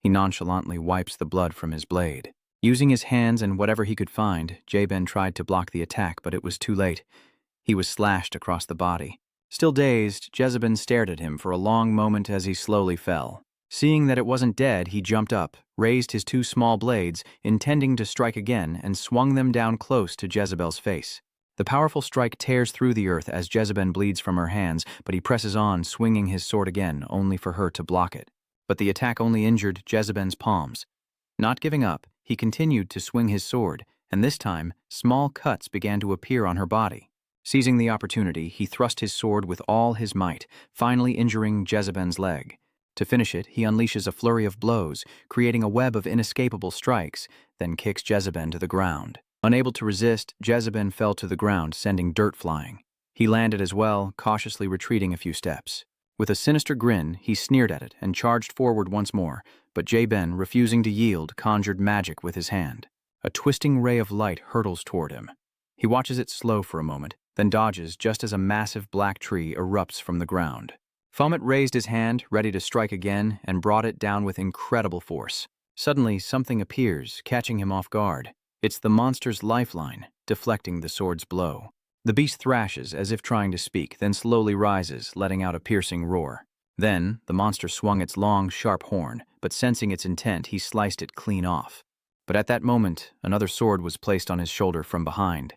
He nonchalantly wipes the blood from his blade. Using his hands and whatever he could find, Jeben tried to block the attack, but it was too late. He was slashed across the body. Still dazed, Jezebel stared at him for a long moment as he slowly fell. Seeing that it wasn't dead, he jumped up, raised his two small blades, intending to strike again, and swung them down close to Jezebel's face. The powerful strike tears through the earth as Jezebel bleeds from her hands, but he presses on, swinging his sword again, only for her to block it. But the attack only injured Jezebel's palms. Not giving up, he continued to swing his sword, and this time, small cuts began to appear on her body. Seizing the opportunity, he thrust his sword with all his might, finally injuring Jezebel's leg. To finish it, he unleashes a flurry of blows, creating a web of inescapable strikes, then kicks Jezebel to the ground. Unable to resist, Jezebel fell to the ground, sending dirt flying. He landed as well, cautiously retreating a few steps. With a sinister grin, he sneered at it and charged forward once more, but Jeben, refusing to yield, conjured magic with his hand. A twisting ray of light hurtles toward him. He watches it slow for a moment, then dodges just as a massive black tree erupts from the ground. Fomet raised his hand, ready to strike again, and brought it down with incredible force. Suddenly, something appears, catching him off guard. It's the monster's lifeline, deflecting the sword's blow. The beast thrashes as if trying to speak, then slowly rises, letting out a piercing roar. Then, the monster swung its long, sharp horn, but sensing its intent, he sliced it clean off. But at that moment, another sword was placed on his shoulder from behind.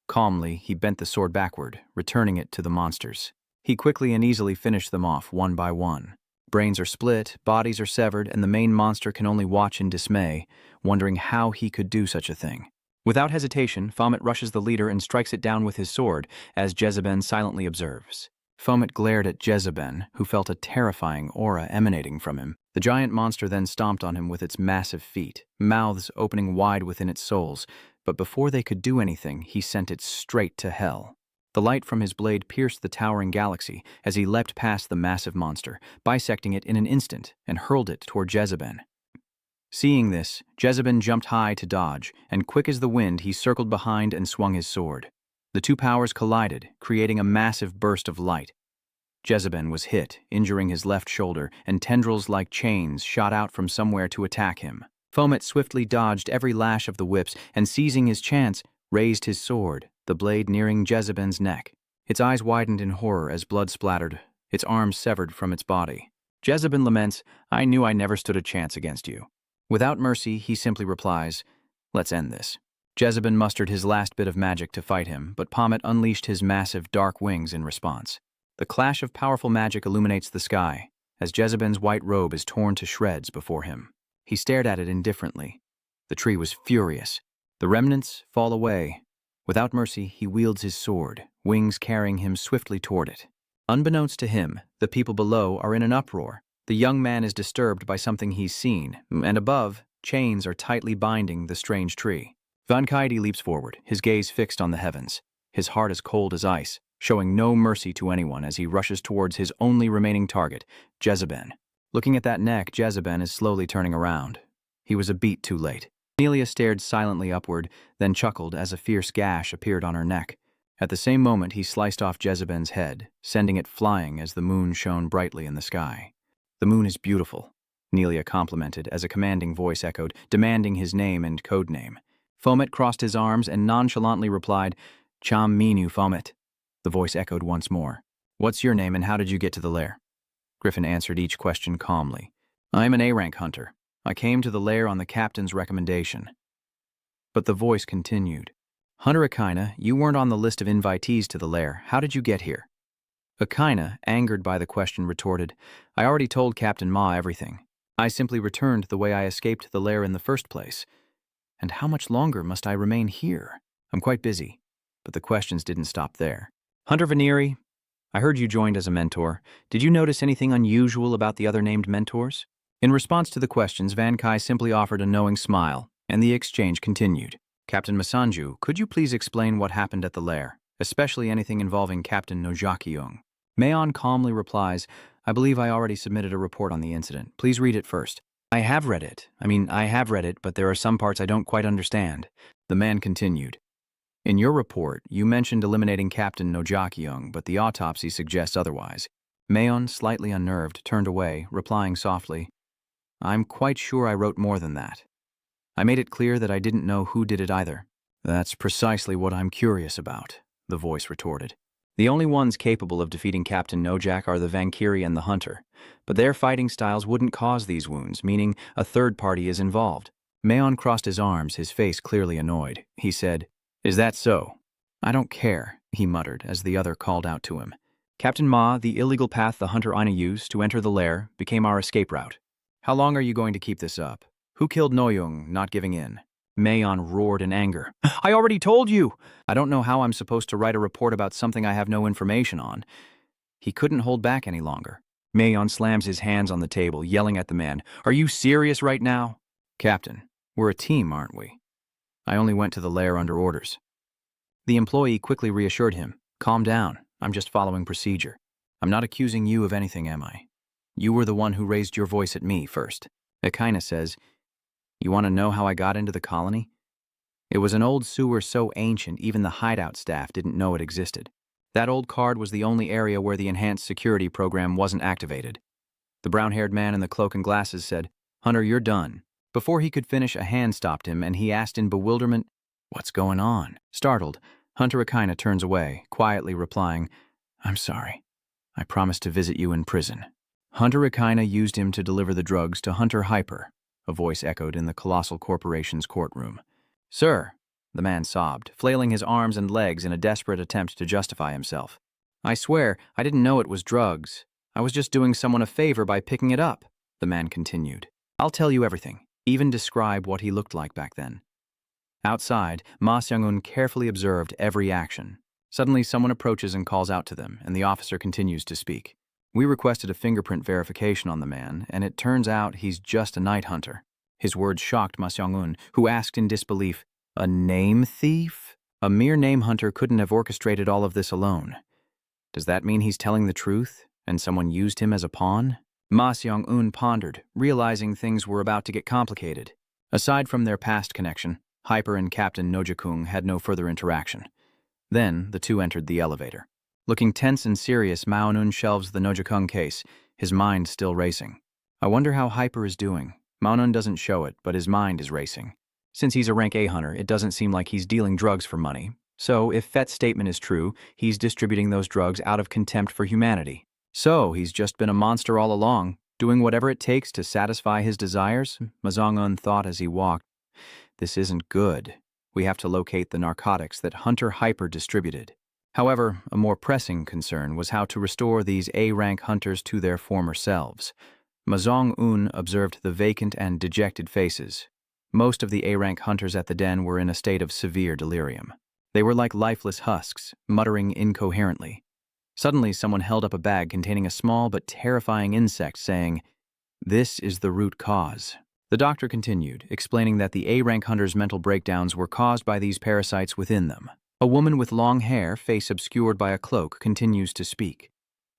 Calmly, he bent the sword backward, returning it to the monsters. He quickly and easily finished them off one by one. Brains are split, bodies are severed, and the main monster can only watch in dismay, wondering how he could do such a thing. Without hesitation, Fomet rushes the leader and strikes it down with his sword, as Jezebel silently observes. Fomet glared at Jezebel, who felt a terrifying aura emanating from him. The giant monster then stomped on him with its massive feet, mouths opening wide within its soles, but before they could do anything, he sent it straight to hell. The light from his blade pierced the towering galaxy as he leapt past the massive monster, bisecting it in an instant, and hurled it toward Jezebel. Seeing this, Jezebel jumped high to dodge, and quick as the wind, he circled behind and swung his sword. The two powers collided, creating a massive burst of light. Jezebel was hit, injuring his left shoulder, and tendrils like chains shot out from somewhere to attack him. Fomet swiftly dodged every lash of the whips, and seizing his chance, raised his sword, the blade nearing Jezebel's neck. Its eyes widened in horror as blood splattered, its arms severed from its body. Jezebel laments, "I knew I never stood a chance against you." Without mercy, he simply replies, Let's end this. Jezebin mustered his last bit of magic to fight him, but Pommet unleashed his massive dark wings in response. The clash of powerful magic illuminates the sky, as Jezebin's white robe is torn to shreds before him. He stared at it indifferently. The tree was furious. The remnants fall away. Without mercy, he wields his sword, wings carrying him swiftly toward it. Unbeknownst to him, the people below are in an uproar. The young man is disturbed by something he's seen, and above, chains are tightly binding the strange tree. Van Kaidi leaps forward, his gaze fixed on the heavens. His heart is cold as ice, showing no mercy to anyone as he rushes towards his only remaining target, Jezebin. Looking at that neck, Jezebin is slowly turning around. He was a beat too late. Amelia stared silently upward, then chuckled as a fierce gash appeared on her neck. At the same moment, he sliced off Jezebin's head, sending it flying as the moon shone brightly in the sky. "The moon is beautiful," Nelia complimented as a commanding voice echoed, demanding his name and code name. Fomet crossed his arms and nonchalantly replied, "Cham Minu Fomet." The voice echoed once more. "What's your name and how did you get to the lair?" Griffin answered each question calmly. "I am an A-rank hunter. I came to the lair on the captain's recommendation." But the voice continued. "Hunter Akina, you weren't on the list of invitees to the lair. How did you get here?" Akina, angered by the question, retorted, "I already told Captain Ma everything. I simply returned the way I escaped the lair in the first place. And how much longer must I remain here? I'm quite busy." But the questions didn't stop there. "Hunter Veneri, I heard you joined as a mentor. Did you notice anything unusual about the other named mentors?" In response to the questions, Van Kai simply offered a knowing smile, and the exchange continued. "Captain Masanju, could you please explain what happened at the lair, especially anything involving Captain Nojakyung?" Mayon calmly replies, "I believe I already submitted a report on the incident. Please read it first." I have read it, but there are some parts I don't quite understand." The man continued. "In your report, you mentioned eliminating Captain Nojakyung, but the autopsy suggests otherwise." Mayon, slightly unnerved, turned away, replying softly, "I'm quite sure I wrote more than that. I made it clear that I didn't know who did it either." "That's precisely what I'm curious about," the voice retorted. "The only ones capable of defeating Captain Nojak are the Vankiri and the Hunter, but their fighting styles wouldn't cause these wounds, meaning a third party is involved." Mayon crossed his arms, his face clearly annoyed. He said, "Is that so?" "I don't care," he muttered as the other called out to him. "Captain Ma, the illegal path the Hunter Aina used to enter the lair became our escape route. How long are you going to keep this up? Who killed Noyoung, not giving in?" Mayon roared in anger. "I already told you!" "I don't know how I'm supposed to write a report about something I have no information on." He couldn't hold back any longer. Mayon slams his hands on the table, yelling at the man, "Are you serious right now?" "Captain, we're a team, aren't we? I only went to the lair under orders." The employee quickly reassured him, "Calm down, I'm just following procedure. I'm not accusing you of anything, am I? You were the one who raised your voice at me first." Akina says, "You want to know how I got into the colony? It was an old sewer so ancient even the hideout staff didn't know it existed. That old card was the only area where the enhanced security program wasn't activated." The brown-haired man in the cloak and glasses said, "Hunter, you're done." Before he could finish, a hand stopped him, and he asked in bewilderment, "What's going on?" Startled, Hunter Akina turns away, quietly replying, "I'm sorry. I promised to visit you in prison." Hunter Akina used him to deliver the drugs to Hunter Hyper, a voice echoed in the colossal corporation's courtroom. "Sir," the man sobbed, flailing his arms and legs in a desperate attempt to justify himself. "I swear, I didn't know it was drugs. I was just doing someone a favor by picking it up," the man continued. "I'll tell you everything, even describe what he looked like back then." Outside, Ma Seung-un carefully observed every action. Suddenly, someone approaches and calls out to them, and the officer continues to speak. "We requested a fingerprint verification on the man, and it turns out he's just a night hunter." His words shocked Ma Seung-un, who asked in disbelief, "A name thief? A mere name hunter couldn't have orchestrated all of this alone. Does that mean he's telling the truth, and someone used him as a pawn?" Ma Seung-un pondered, realizing things were about to get complicated. Aside from their past connection, Hyper and Captain Nojakung had no further interaction. Then, the two entered the elevator. Looking tense and serious, Maonun shelves the Nojakung case, his mind still racing. "I wonder how Hyper is doing." Maonun doesn't show it, but his mind is racing. Since he's a rank A hunter, it doesn't seem like he's dealing drugs for money. So, if Fett's statement is true, he's distributing those drugs out of contempt for humanity. So, he's just been a monster all along, doing whatever it takes to satisfy his desires, Ma Seung-un thought as he walked. This isn't good. We have to locate the narcotics that Hunter Hyper distributed. However, a more pressing concern was how to restore these A-rank hunters to their former selves. Ma Zhong-un observed the vacant and dejected faces. Most of the A-rank hunters at the den were in a state of severe delirium. They were like lifeless husks, muttering incoherently. Suddenly, someone held up a bag containing a small but terrifying insect, saying, "This is the root cause." The doctor continued, explaining that the A-rank hunters' mental breakdowns were caused by these parasites within them. A woman with long hair, face obscured by a cloak, continues to speak.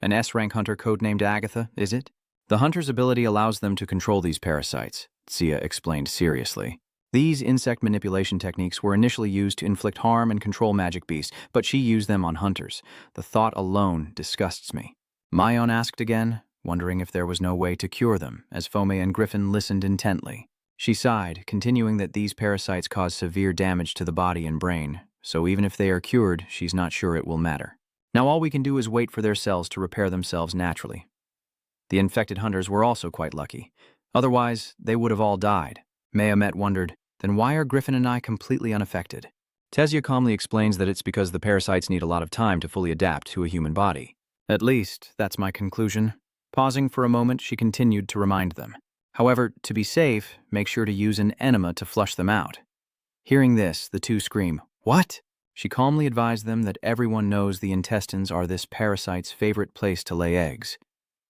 An S-rank hunter codenamed Agatha, is it? The hunter's ability allows them to control these parasites, Sia explained seriously. These insect manipulation techniques were initially used to inflict harm and control magic beasts, but she used them on hunters. The thought alone disgusts me. Mayon asked again, wondering if there was no way to cure them, as Fome and Griffin listened intently. She sighed, continuing that these parasites cause severe damage to the body and brain, so even if they are cured, she's not sure it will matter. Now all we can do is wait for their cells to repair themselves naturally. The infected hunters were also quite lucky. Otherwise, they would have all died. Mayomet wondered, then why are Griffin and I completely unaffected? Tesia calmly explains that it's because the parasites need a lot of time to fully adapt to a human body. At least, that's my conclusion. Pausing for a moment, she continued to remind them. However, to be safe, make sure to use an enema to flush them out. Hearing this, the two scream, "What?" She calmly advised them that everyone knows the intestines are this parasite's favorite place to lay eggs.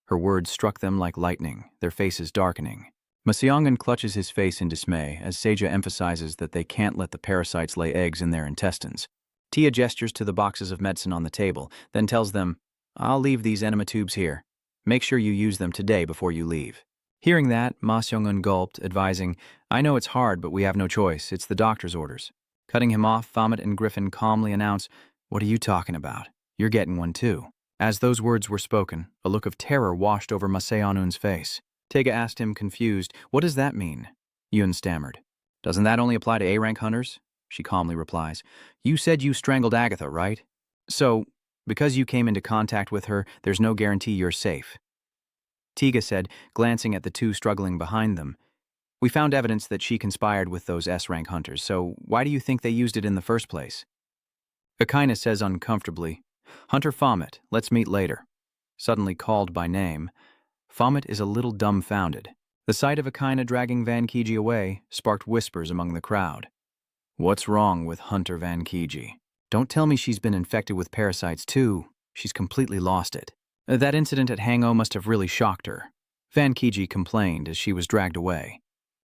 Her words struck them like lightning, their faces darkening. Maseongan clutches his face in dismay as Seja emphasizes that they can't let the parasites lay eggs in their intestines. Tia gestures to the boxes of medicine on the table, then tells them, "I'll leave these enema tubes here. Make sure you use them today before you leave." Hearing that, Ma Seong-un gulped, advising, "I know it's hard, but we have no choice. It's the doctor's orders." Cutting him off, Fomet and Griffin calmly announce, "What are you talking about? You're getting one too." As those words were spoken, a look of terror washed over Ma Seong-un's face. Tega asked him, confused, "What does that mean?" Yun stammered. "Doesn't that only apply to A-rank hunters?" She calmly replies, "You said you strangled Agatha, right? So, because you came into contact with her, there's no guarantee you're safe." Tiga said, glancing at the two struggling behind them, "We found evidence that she conspired with those S-rank hunters, so why do you think they used it in the first place?" Akaina says uncomfortably, "Hunter Fomet, let's meet later." Suddenly called by name, Fomet is a little dumbfounded. The sight of Akaina dragging Van Kiji away sparked whispers among the crowd. "What's wrong with Hunter Van Kiji? Don't tell me she's been infected with parasites too. She's completely lost it. That incident at Hango must have really shocked her." Van Kiji complained as she was dragged away.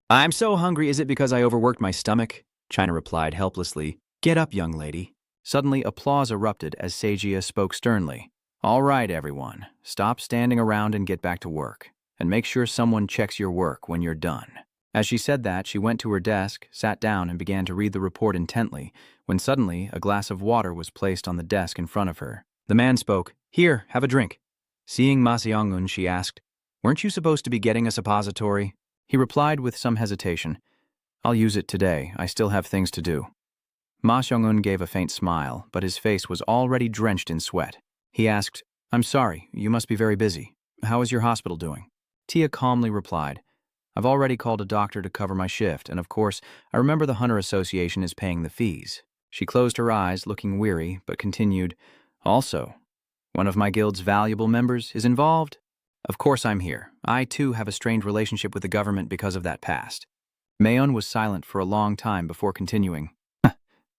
"I'm so hungry, is it because I overworked my stomach?" China replied helplessly. "Get up, young lady." Suddenly, applause erupted as Seijiya spoke sternly. "All right, everyone. Stop standing around and get back to work. And make sure someone checks your work when you're done." As she said that, she went to her desk, sat down, and began to read the report intently, when suddenly a glass of water was placed on the desk in front of her. The man spoke, "Here, have a drink." Seeing Ma Seong-un, she asked, "Weren't you supposed to be getting a suppository?" He replied with some hesitation, "I'll use it today. I still have things to do." Ma Seong-un gave a faint smile, but his face was already drenched in sweat. He asked, "I'm sorry, you must be very busy. How is your hospital doing?" Tia calmly replied, "I've already called a doctor to cover my shift, and of course, I remember the Hunter Association is paying the fees." She closed her eyes, looking weary, but continued, "Also, one of my guild's valuable members is involved. Of course I'm here. I, too, have a strained relationship with the government because of that past." Mayon was silent for a long time before continuing,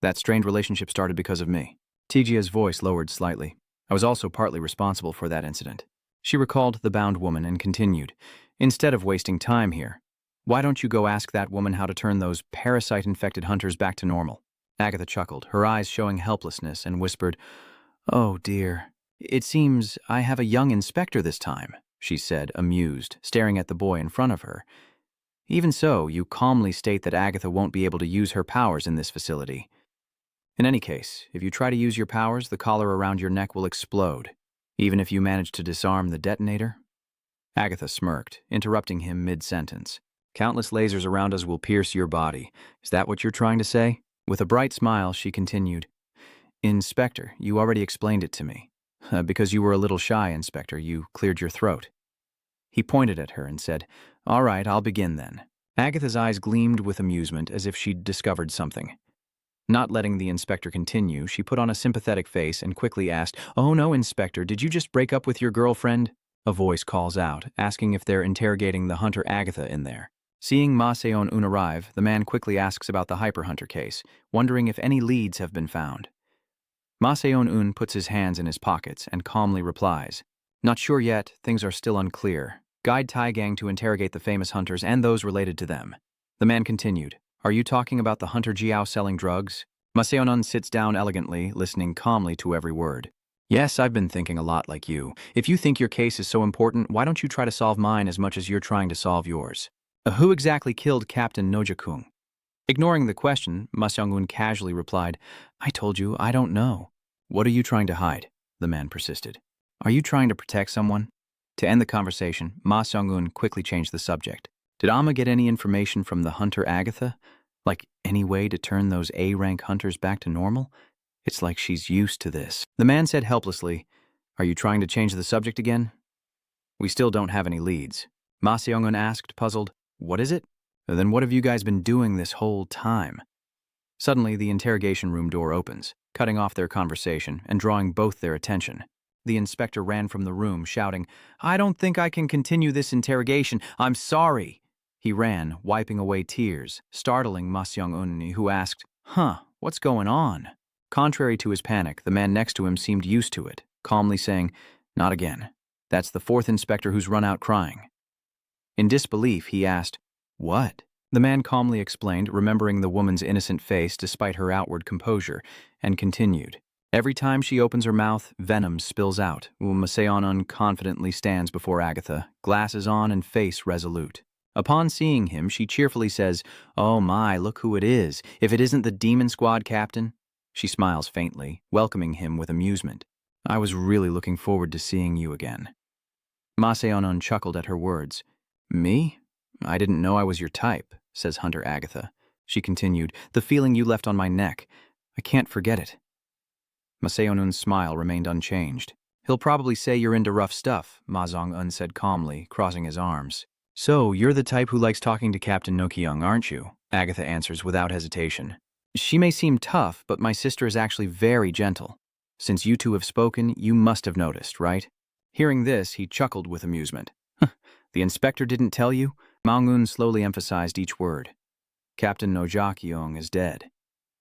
"That strained relationship started because of me." Tijia's voice lowered slightly. "I was also partly responsible for that incident." She recalled the bound woman and continued, "Instead of wasting time here, why don't you go ask that woman how to turn those parasite-infected hunters back to normal?" Agatha chuckled, her eyes showing helplessness, and whispered, "Oh dear. It seems I have a young inspector this time," she said, amused, staring at the boy in front of her. "Even so, you calmly state that Agatha won't be able to use her powers in this facility. In any case, if you try to use your powers, the collar around your neck will explode, even if you manage to disarm the detonator." Agatha smirked, interrupting him mid-sentence. "Countless lasers around us will pierce your body. Is that what you're trying to say?" With a bright smile, she continued, "Inspector, you already explained it to me. Because you were a little shy, Inspector, you cleared your throat." He pointed at her and said, "All right, I'll begin then. Agatha's eyes gleamed with amusement as if she'd discovered something. Not letting the inspector continue, she put on a sympathetic face and quickly asked, "Oh no, Inspector, did you just break up with your girlfriend?" A voice calls out, asking if they're interrogating the hunter Agatha in there. Seeing Ma Seon-un arrive, the man quickly asks about the hyperhunter case, wondering if any leads have been found. Ma Seon-un puts his hands in his pockets and calmly replies, "Not sure yet, things are still unclear. Guide Taigang to interrogate the famous hunters and those related to them." The man continued, "Are you talking about the hunter Jiao selling drugs?" Ma Seon-un sits down elegantly, listening calmly to every word. "Yes, I've been thinking a lot like you. If you think your case is so important, why don't you try to solve mine as much as you're trying to solve yours? Who exactly killed Captain Nojakung?" Ignoring the question, Ma Seong-un casually replied, "I told you, I don't know." "What are you trying to hide?" the man persisted. "Are you trying to protect someone?" To end the conversation, Ma Seong-un quickly changed the subject. "Did Amma get any information from the hunter Agatha? Like any way to turn those A-rank hunters back to normal? It's like she's used to this." The man said helplessly, "Are you trying to change the subject again?" "We still don't have any leads." Ma Seong-un asked, puzzled. "What is it?" "Then what have you guys been doing this whole time?" Suddenly, the interrogation room door opens, cutting off their conversation and drawing both their attention. The inspector ran from the room, shouting, "I don't think I can continue this interrogation. I'm sorry." He ran, wiping away tears, startling Ma Seong-un, who asked, "What's going on?" Contrary to his panic, the man next to him seemed used to it, calmly saying, "Not again. That's the fourth inspector who's run out crying." In disbelief, he asked, "What?" The man calmly explained, remembering the woman's innocent face despite her outward composure, and continued. "Every time she opens her mouth, venom spills out. Ma Seon-un confidently stands before Agatha, glasses on and face resolute. Upon seeing him, she cheerfully says, 'Oh my, look who it is. If it isn't the Demon Squad captain.' She smiles faintly, welcoming him with amusement. 'I was really looking forward to seeing you again.'" Ma Seon-un chuckled at her words. "Me? I didn't know I was your type," says Hunter Agatha. She continued, "The feeling you left on my neck. I can't forget it." Ma Seon-un's smile remained unchanged. "He'll probably say you're into rough stuff," Ma Zong-un said calmly, crossing his arms. "So, you're the type who likes talking to Captain Nokyung, aren't you?" Agatha answers without hesitation. "She may seem tough, but my sister is actually very gentle. Since you two have spoken, you must have noticed, right?" Hearing this, he chuckled with amusement. "The inspector didn't tell you?" Mangun slowly emphasized each word. "Captain Nojakyong is dead."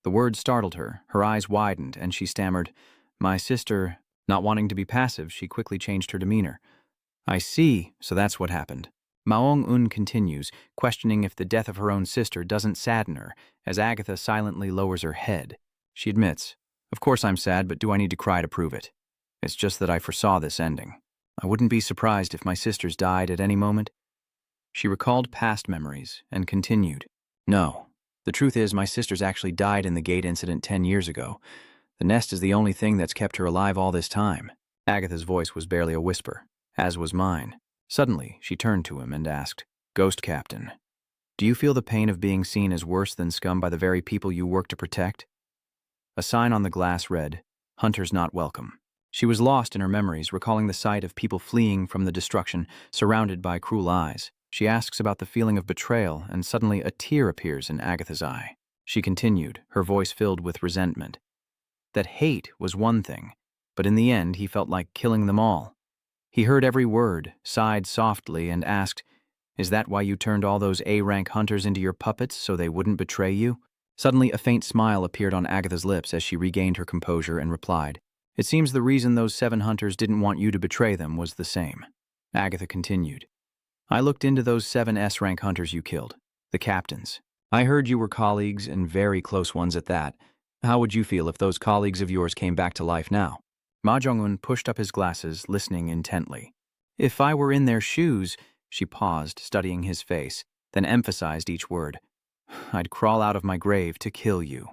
The word startled her, her eyes widened, and she stammered, "My sister..." Not wanting to be passive, she quickly changed her demeanor. "I see, so that's what happened." Maong-un continues, questioning if the death of her own sister doesn't sadden her, as Agatha silently lowers her head. She admits, "Of course I'm sad, but do I need to cry to prove it? It's just that I foresaw this ending. I wouldn't be surprised if my sisters died at any moment." She recalled past memories and continued, "No, the truth is my sisters actually died in the gate incident 10 years ago. The nest is the only thing that's kept her alive all this time." Agatha's voice was barely a whisper, as was mine. Suddenly, she turned to him and asked, "Ghost Captain, do you feel the pain of being seen as worse than scum by the very people you work to protect?" A sign on the glass read, "Hunters Not Welcome." She was lost in her memories, recalling the sight of people fleeing from the destruction, surrounded by cruel eyes. She asks about the feeling of betrayal, and suddenly a tear appears in Agatha's eye. She continued, her voice filled with resentment. That hate was one thing, but in the end he felt like killing them all. He heard every word, sighed softly, and asked, "Is that why you turned all those A-rank hunters into your puppets so they wouldn't betray you?" Suddenly a faint smile appeared on Agatha's lips as she regained her composure and replied, "It seems the reason those 7 hunters didn't want you to betray them was the same." Agatha continued, "I looked into those 7 S-rank hunters you killed, the captains. I heard you were colleagues and very close ones at that. How would you feel if those colleagues of yours came back to life now?" Ma Jong-un pushed up his glasses, listening intently. "If I were in their shoes," she paused, studying his face, then emphasized each word, "I'd crawl out of my grave to kill you."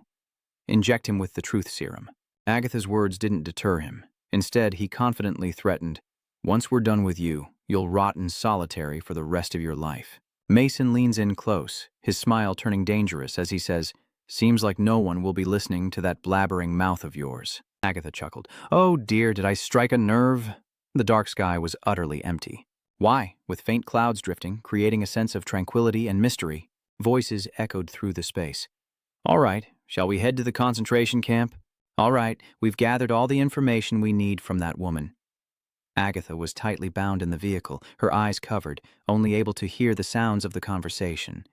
Inject him with the truth serum. Agatha's words didn't deter him. Instead, he confidently threatened, "Once we're done with you, you'll rot in solitary for the rest of your life." Mason leans in close, his smile turning dangerous as he says, "Seems like no one will be listening to that blabbering mouth of yours." Agatha chuckled. "Oh dear, did I strike a nerve?" The dark sky was utterly empty. Why, with faint clouds drifting, creating a sense of tranquility and mystery, Voices echoed through the space. All right, shall we head to the concentration camp? All right, we've gathered all the information we need from that woman. Agatha was tightly bound in the vehicle, her eyes covered, only able to hear the sounds of the conversation.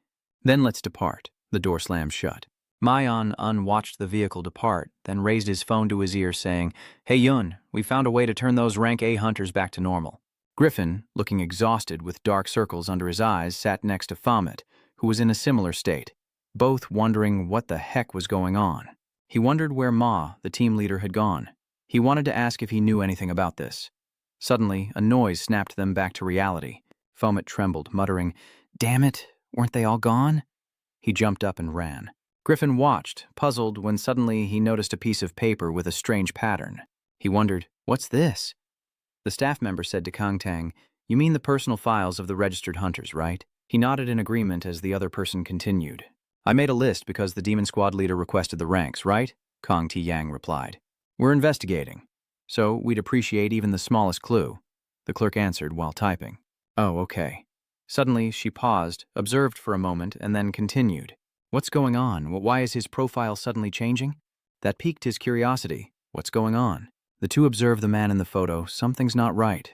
Then let's depart. The door slammed shut. Mayan watched the vehicle depart, then raised his phone to his ear, saying, Hey Yun, we found a way to turn those rank A hunters back to normal. Griffin, looking exhausted with dark circles under his eyes, sat next to Famet, who was in a similar state, both wondering what the heck was going on. He wondered where Ma, the team leader, had gone. He wanted to ask if he knew anything about this. Suddenly, a noise snapped them back to reality. Famet trembled, muttering, Damn it, weren't they all gone? He jumped up and ran. Griffin watched, puzzled, when suddenly he noticed a piece of paper with a strange pattern. He wondered, What's this? The staff member said to Kang Tang, You mean the personal files of the registered hunters, right? He nodded in agreement as the other person continued. I made a list because the demon squad leader requested the ranks, right? Kang Ti Yang replied. We're investigating, so we'd appreciate even the smallest clue. The clerk answered while typing. Oh, okay. Suddenly, she paused, observed for a moment, and then continued. What's going on? Why is his profile suddenly changing? That piqued his curiosity. What's going on? The two observed the man in the photo. Something's not right.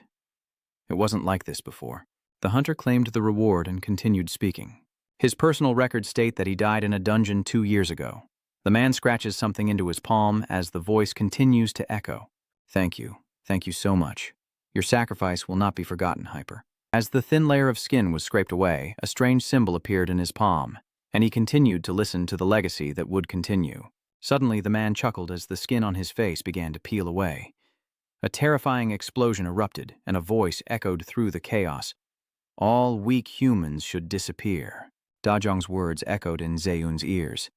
It wasn't like this before. The hunter claimed the reward and continued speaking. His personal records state that he died in a dungeon 2 years ago. The man scratches something into his palm as the voice continues to echo. Thank you. Thank you so much. Your sacrifice will not be forgotten, Hyper. As the thin layer of skin was scraped away, a strange symbol appeared in his palm, and he continued to listen to the legacy that would continue. Suddenly, the man chuckled as the skin on his face began to peel away. A terrifying explosion erupted, and a voice echoed through the chaos. All weak humans should disappear. Dajong's words echoed in Zeyun's ears.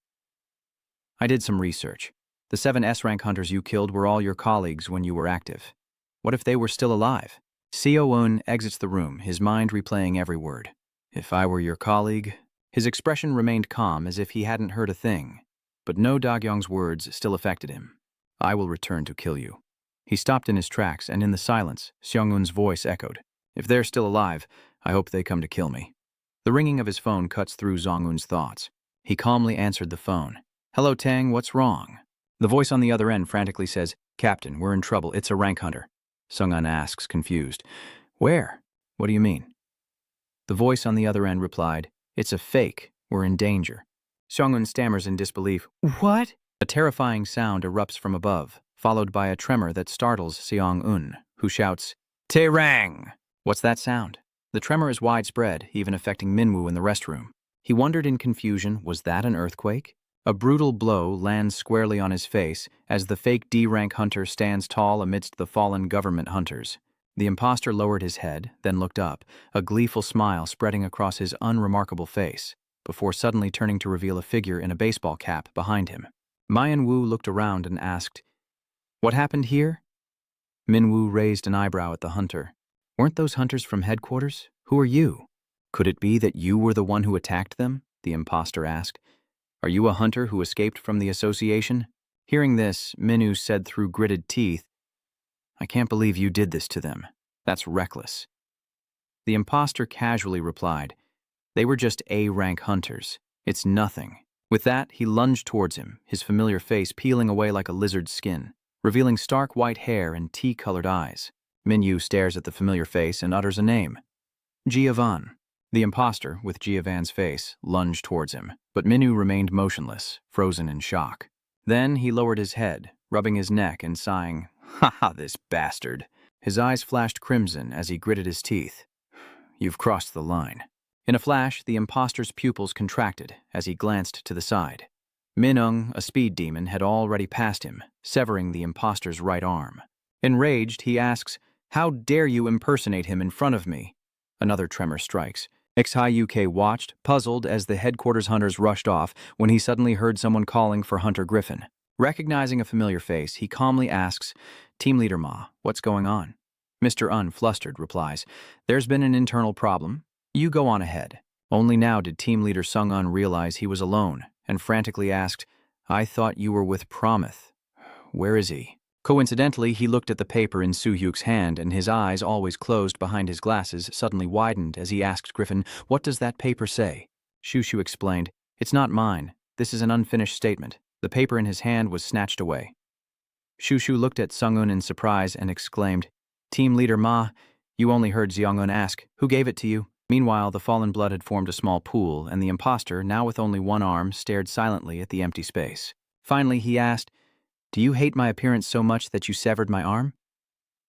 I did some research. The 7 S-rank hunters you killed were all your colleagues when you were active. What if they were still alive? Seo-un exits the room, his mind replaying every word. If I were your colleague... His expression remained calm as if he hadn't heard a thing, but no Dagyong's words still affected him. I will return to kill you. He stopped in his tracks, and in the silence, Seong-un's voice echoed. If they're still alive, I hope they come to kill me. The ringing of his phone cuts through Zong-un's thoughts. He calmly answered the phone. Hello, Tang, what's wrong? The voice on the other end frantically says, Captain, we're in trouble. It's a rank hunter. Sung-un asks, confused. Where? What do you mean? The voice on the other end replied, It's a fake. We're in danger. Seong-un stammers in disbelief. What? A terrifying sound erupts from above, followed by a tremor that startles Seong-un, who shouts, Terang! What's that sound? The tremor is widespread, even affecting Minwoo in the restroom. He wondered in confusion, was that an earthquake? A brutal blow lands squarely on his face as the fake D-rank hunter stands tall amidst the fallen government hunters. The imposter lowered his head, then looked up, a gleeful smile spreading across his unremarkable face, before suddenly turning to reveal a figure in a baseball cap behind him. Minwoo looked around and asked, What happened here? Minwoo raised an eyebrow at the hunter. Weren't those hunters from headquarters? Who are you? Could it be that you were the one who attacked them? The imposter asked. Are you a hunter who escaped from the association? Hearing this, Minwoo said through gritted teeth, I can't believe you did this to them. That's reckless. The imposter casually replied, They were just A-rank hunters. It's nothing. With that, he lunged towards him, his familiar face peeling away like a lizard's skin, revealing stark white hair and tea-colored eyes. Minwoo stares at the familiar face and utters a name. Giovanni. The imposter, with Giovanni's face, lunged towards him, but Minwoo remained motionless, frozen in shock. Then he lowered his head, rubbing his neck and sighing, Ha ha, this bastard. His eyes flashed crimson as he gritted his teeth. You've crossed the line. In a flash, the imposter's pupils contracted as he glanced to the side. Minung, a speed demon, had already passed him, severing the imposter's right arm. Enraged, he asks, How dare you impersonate him in front of me? Another tremor strikes. Xi-UK watched, puzzled as the headquarters hunters rushed off when he suddenly heard someone calling for Hunter Griffin. Recognizing a familiar face, he calmly asks, Team Leader Ma, what's going on? Mr. Un, flustered, replies, There's been an internal problem. You go on ahead. Only now did Team Leader Sung-un realize he was alone, and frantically asked, I thought you were with Promuth. Where is he? Coincidentally, he looked at the paper in Soo-hyuk's hand, and his eyes, always closed behind his glasses, suddenly widened as he asked Griffin, What does that paper say? Shushu explained, "It's not mine. This is an unfinished statement." The paper in his hand was snatched away. Shushu looked at Sungun in surprise and exclaimed, "Team leader Ma, you only heard Xiangun ask, who gave it to you?" Meanwhile, the fallen blood had formed a small pool, and the imposter, now with only one arm, stared silently at the empty space. Finally, he asked, "Do you hate my appearance so much that you severed my arm?"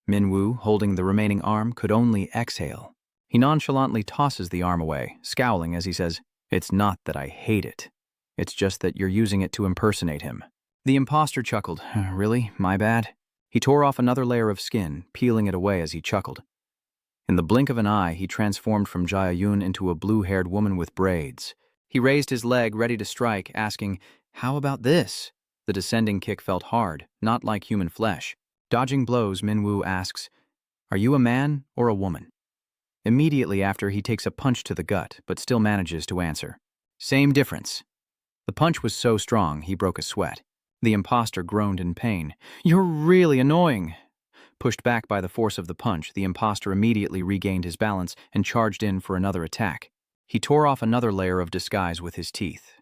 Minwoo, holding the remaining arm, could only exhale. He nonchalantly tosses the arm away, scowling as he says, "It's not that I hate it. It's just that you're using it to impersonate him." The imposter chuckled, "Really? My bad?" He tore off another layer of skin, peeling it away as he chuckled. In the blink of an eye, he transformed from Jia-yun into a blue-haired woman with braids. He raised his leg, ready to strike, asking, "How about this?" The descending kick felt hard, not like human flesh. Dodging blows, Minwoo asks, "Are you a man or a woman?" Immediately after, he takes a punch to the gut, but still manages to answer, "Same difference." The punch was so strong, he broke a sweat. The imposter groaned in pain. "You're really annoying." Pushed back by the force of the punch, the imposter immediately regained his balance and charged in for another attack. He tore off another layer of disguise with his teeth.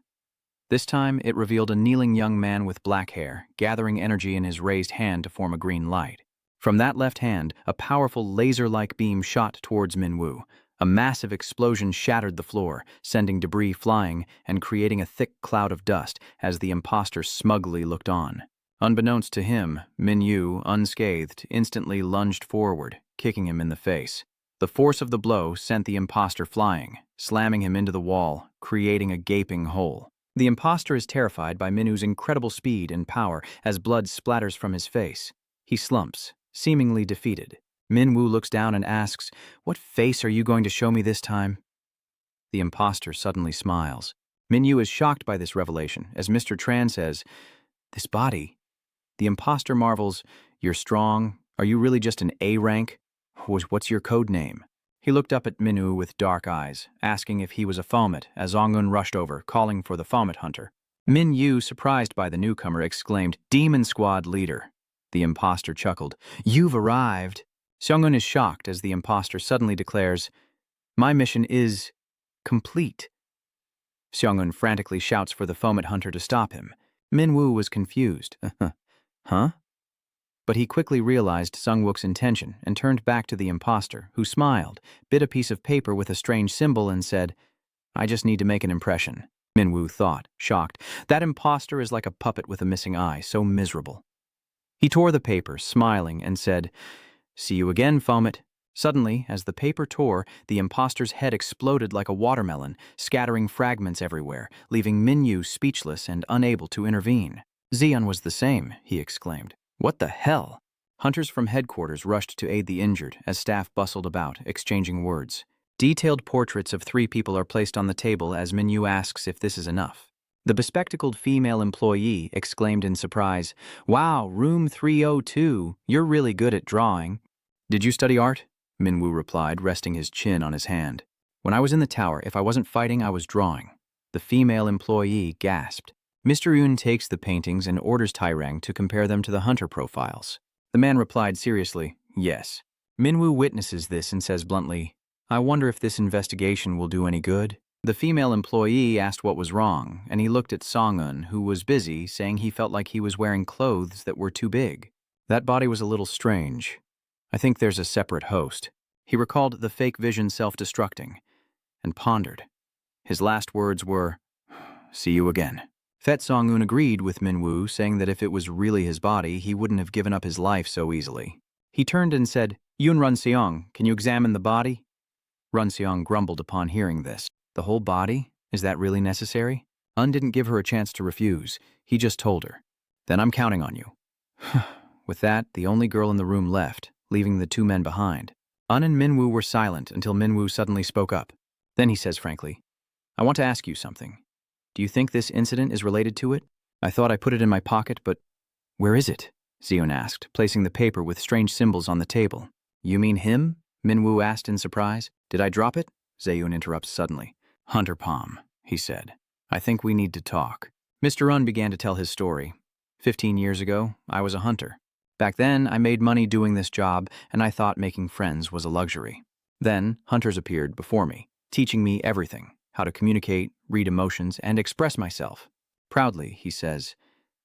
This time, it revealed a kneeling young man with black hair, gathering energy in his raised hand to form a green light. From that left hand, a powerful laser-like beam shot towards Minwoo. A massive explosion shattered the floor, sending debris flying and creating a thick cloud of dust as the imposter smugly looked on. Unbeknownst to him, Minwoo, unscathed, instantly lunged forward, kicking him in the face. The force of the blow sent the imposter flying, slamming him into the wall, creating a gaping hole. The imposter is terrified by Minwoo's incredible speed and power as blood splatters from his face. He slumps, seemingly defeated. Minwoo looks down and asks, "What face are you going to show me this time?" The imposter suddenly smiles. Minwoo is shocked by this revelation as Mr. Tran says, "This body?" The imposter marvels, "You're strong? Are you really just an A rank? What's your code name?" He looked up at Minwoo with dark eyes, asking if he was a Fomet, as Zongun rushed over, calling for the Fomet hunter. Minwoo, surprised by the newcomer, exclaimed, "Demon Squad leader." The imposter chuckled, "You've arrived." Zongun is shocked as the imposter suddenly declares, "My mission is complete." Xiangun frantically shouts for the Fomet hunter to stop him. Minwoo was confused. Huh? But he quickly realized Sungwook's intention and turned back to the imposter, who smiled, bit a piece of paper with a strange symbol and said, "I just need to make an impression." Minwoo thought, shocked, "That imposter is like a puppet with a missing eye, so miserable." He tore the paper, smiling, and said, "See you again, Fomet." Suddenly, as the paper tore, the imposter's head exploded like a watermelon, scattering fragments everywhere, leaving Minwoo speechless and unable to intervene. "Xian was the same," he exclaimed. "What the hell?" Hunters from headquarters rushed to aid the injured as staff bustled about, exchanging words. Detailed portraits of 3 people are placed on the table as Minwoo asks if this is enough. The bespectacled female employee exclaimed in surprise, "Wow, room 302, you're really good at drawing." "Did you study art?" Minwoo replied, resting his chin on his hand. "When I was in the tower, if I wasn't fighting, I was drawing." The female employee gasped. Mr. Yoon takes the paintings and orders Tairang to compare them to the hunter profiles. The man replied seriously, "Yes." Minwoo witnesses this and says bluntly, "I wonder if this investigation will do any good." The female employee asked what was wrong, and he looked at Songun, who was busy, saying he felt like he was wearing clothes that were too big. That body was a little strange. I think there's a separate host. He recalled the fake vision self-destructing, and pondered. His last words were, "See you again." Fet Songun agreed with Minwoo, saying that if it was really his body, he wouldn't have given up his life so easily. He turned and said, "Yoon Runseong, can you examine the body?" Runseong grumbled upon hearing this. "The whole body? Is that really necessary?" Un didn't give her a chance to refuse. He just told her, "Then I'm counting on you." With that, the only girl in the room left, leaving the 2 men behind. Un and Minwoo were silent until Minwoo suddenly spoke up. Then he says frankly, "I want to ask you something. Do you think this incident is related to it? I thought I put it in my pocket, but where is it?" Xion asked, placing the paper with strange symbols on the table. "You mean him?" Minwoo asked in surprise. "Did I drop it?" Zayun interrupts suddenly. "Hunter Palm," he said. "I think we need to talk." Mr. Un began to tell his story. 15 years ago, I was a hunter. Back then, I made money doing this job, and I thought making friends was a luxury. Then, hunters appeared before me, teaching me everything: how to communicate, read emotions, and express myself. Proudly, he says,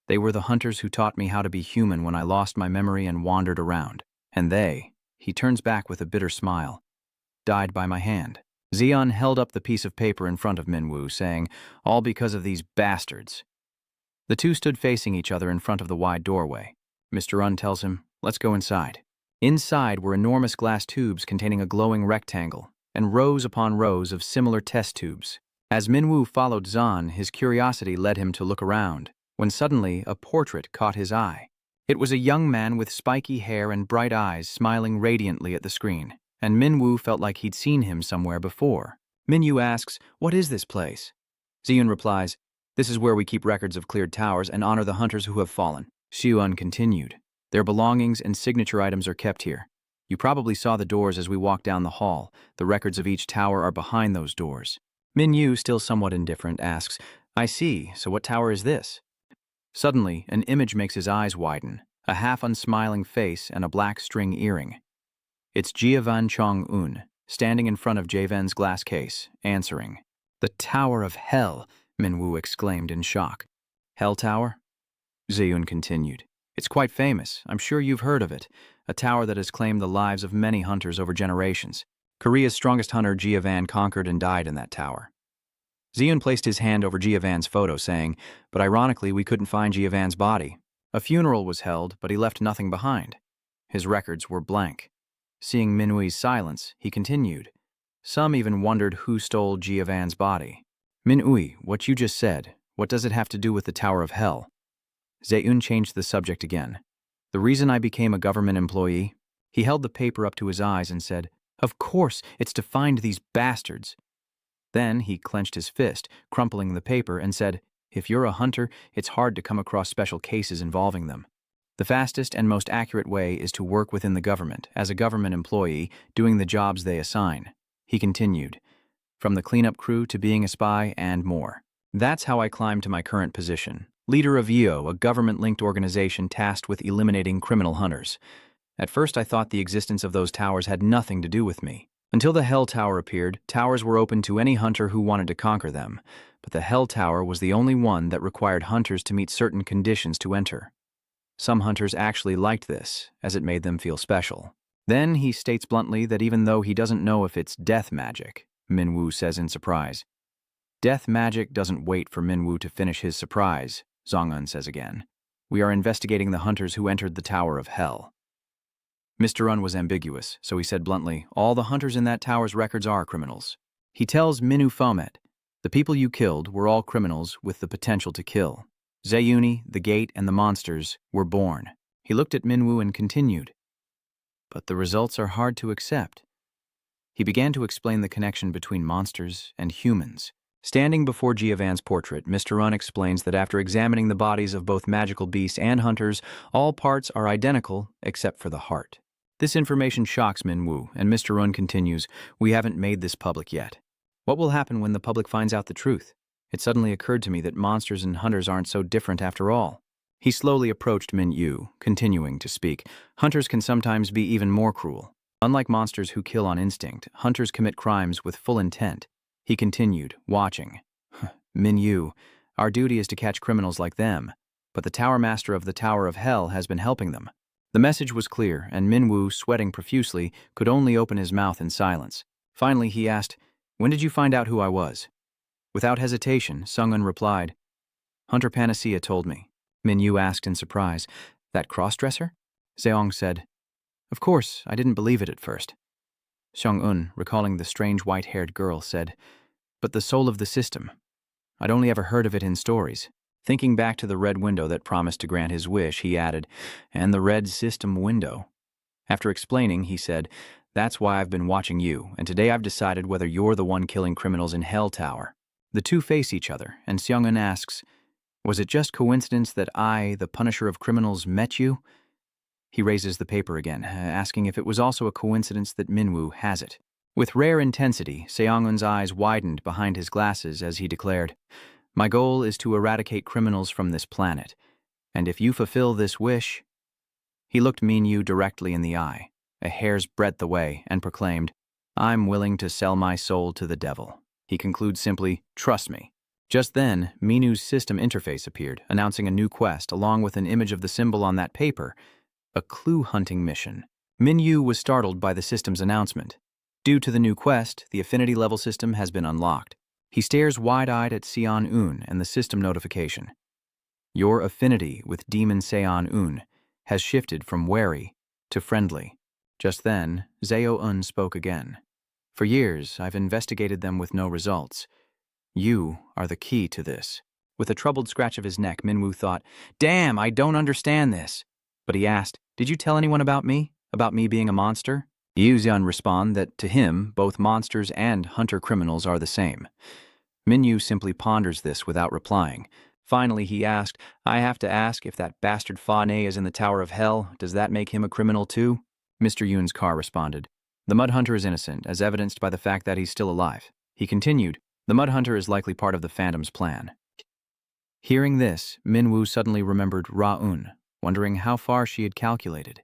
they were the hunters who taught me how to be human when I lost my memory and wandered around. And they, he turns back with a bitter smile, died by my hand. Zeon held up the piece of paper in front of Minwoo, saying, all because of these bastards. The two stood facing each other in front of the wide doorway. Mr. Un tells him, let's go inside. Inside were enormous glass tubes containing a glowing rectangle, and rows upon rows of similar test tubes. As Minwoo followed Zan, his curiosity led him to look around, when suddenly a portrait caught his eye. It was a young man with spiky hair and bright eyes smiling radiantly at the screen, and Minwoo felt like he'd seen him somewhere before. Minwoo asks, what is this place? Zeon replies, this is where we keep records of cleared towers and honor the hunters who have fallen. Xiuan continued, their belongings and signature items are kept here. You probably saw the doors as we walked down the hall. The records of each tower are behind those doors. Minwoo, still somewhat indifferent, asks, I see, so what tower is this? Suddenly, an image makes his eyes widen, a half-unsmiling face and a black string earring. It's Jiavan Chong-un, standing in front of Javan's glass case, answering. The Tower of Hell, Minwoo exclaimed in shock. Hell Tower? Zeon continued. It's quite famous. I'm sure you've heard of it. A tower that has claimed the lives of many hunters over generations. Korea's strongest hunter, Jiavan, conquered and died in that tower. Zeon placed his hand over Jiavan's photo, saying, but ironically, we couldn't find Jiavan's body. A funeral was held, but he left nothing behind. His records were blank. Seeing Minwoo's silence, he continued. Some even wondered who stole Jiavan's body. Minwoo, what you just said, what does it have to do with the Tower of Hell? Zeon changed the subject again. The reason I became a government employee? He held the paper up to his eyes and said, of course, it's to find these bastards. Then he clenched his fist, crumpling the paper, and said, if you're a hunter, it's hard to come across special cases involving them. The fastest and most accurate way is to work within the government, as a government employee, doing the jobs they assign. He continued, from the cleanup crew to being a spy and more. That's how I climbed to my current position, leader of EO, a government-linked organization tasked with eliminating criminal hunters. At first I thought the existence of those towers had nothing to do with me. Until the Hell Tower appeared, towers were open to any hunter who wanted to conquer them, but the Hell Tower was the only one that required hunters to meet certain conditions to enter. Some hunters actually liked this, as it made them feel special. Then he states bluntly that even though he doesn't know if it's death magic, Minwoo says in surprise. Death magic doesn't wait for Minwoo to finish his surprise, Zong-un says again. We are investigating the hunters who entered the Tower of Hell. Mr. Un was ambiguous, so he said bluntly, all the hunters in that tower's records are criminals. He tells Minwoo Fomet, the people you killed were all criminals with the potential to kill. Zeuni, the gate, and the monsters were born. He looked at Minwoo and continued, but the results are hard to accept. He began to explain the connection between monsters and humans. Standing before Jiavan's portrait, Mr. Un explains that after examining the bodies of both magical beasts and hunters, all parts are identical except for the heart. This information shocks Minwoo, and Mr. Un continues, we haven't made this public yet. What will happen when the public finds out the truth? It suddenly occurred to me that monsters and hunters aren't so different after all. He slowly approached Minwoo, continuing to speak. Hunters can sometimes be even more cruel. Unlike monsters who kill on instinct, hunters commit crimes with full intent. He continued, watching. Minwoo, our duty is to catch criminals like them, but the Tower Master of the Tower of Hell has been helping them. The message was clear, and Minwoo, sweating profusely, could only open his mouth in silence. Finally, he asked, when did you find out who I was? Without hesitation, Sung-un replied, Hunter Panacea told me. Minwoo asked in surprise, that cross-dresser? Zeong said, of course, I didn't believe it at first. Sung-un, recalling the strange white-haired girl, said, but the soul of the system. I'd only ever heard of it in stories. Thinking back to the red window that promised to grant his wish, he added, and the red system window. After explaining, he said, that's why I've been watching you, and today I've decided whether you're the one killing criminals in Hell Tower. The two face each other, and Seung-un asks, was it just coincidence that I, the punisher of criminals, met you? He raises the paper again, asking if it was also a coincidence that Minwoo has it. With rare intensity, Seong-un's eyes widened behind his glasses as he declared, my goal is to eradicate criminals from this planet, and if you fulfill this wish... He looked Minwoo directly in the eye, a hair's breadth away, and proclaimed, I'm willing to sell my soul to the devil. He concludes simply, "Trust me." Just then, Minu's system interface appeared, announcing a new quest along with an image of the symbol on that paper, a clue hunting mission. Minyu was startled by the system's announcement. Due to the new quest, the affinity level system has been unlocked. He stares wide-eyed at Seon-un and the system notification. Your affinity with Demon Seon-un has shifted from wary to friendly. Just then, Zeo-un spoke again. For years, I've investigated them with no results. You are the key to this. With a troubled scratch of his neck, Minwoo thought, "Damn, I don't understand this." But he asked, "Did you tell anyone about me? About me being a monster?" Yuuzhan responded that to him, both monsters and hunter criminals are the same. Minyu simply ponders this without replying. Finally, he asked, "I have to ask, if that bastard Fa Ne is in the Tower of Hell, does that make him a criminal too?" Mr. Yoon's car responded, "The Mud Hunter is innocent, as evidenced by the fact that he's still alive." He continued, "The Mud Hunter is likely part of the Phantom's plan." Hearing this, Minwoo suddenly remembered Ra-un, wondering how far she had calculated.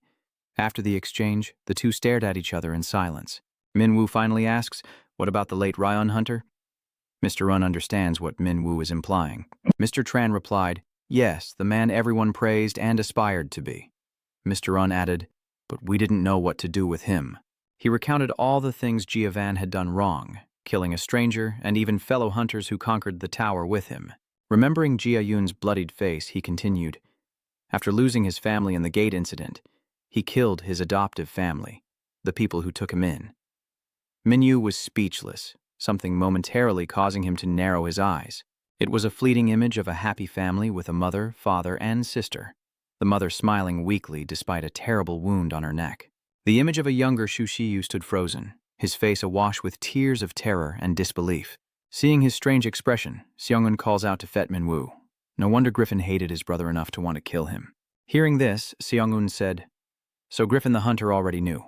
After the exchange, the two stared at each other in silence. Minwoo finally asks, "What about the late Ra-un Hunter?" Mr. Un understands what Minwoo is implying. Mr. Tran replied, "Yes, the man everyone praised and aspired to be." Mr. Un added, "But we didn't know what to do with him." He recounted all the things Jia Van had done wrong, killing a stranger and even fellow hunters who conquered the tower with him. Remembering Jia Yun's bloodied face, he continued, "After losing his family in the gate incident, he killed his adoptive family, the people who took him in." Minyu was speechless, something momentarily causing him to narrow his eyes. It was a fleeting image of a happy family with a mother, father, and sister, the mother smiling weakly despite a terrible wound on her neck. The image of a younger Shushiyu stood frozen, his face awash with tears of terror and disbelief. Seeing his strange expression, Seong-un calls out to Fet Minwoo. No wonder Griffin hated his brother enough to want to kill him. Hearing this, Seong-un said, "So Griffin the Hunter already knew."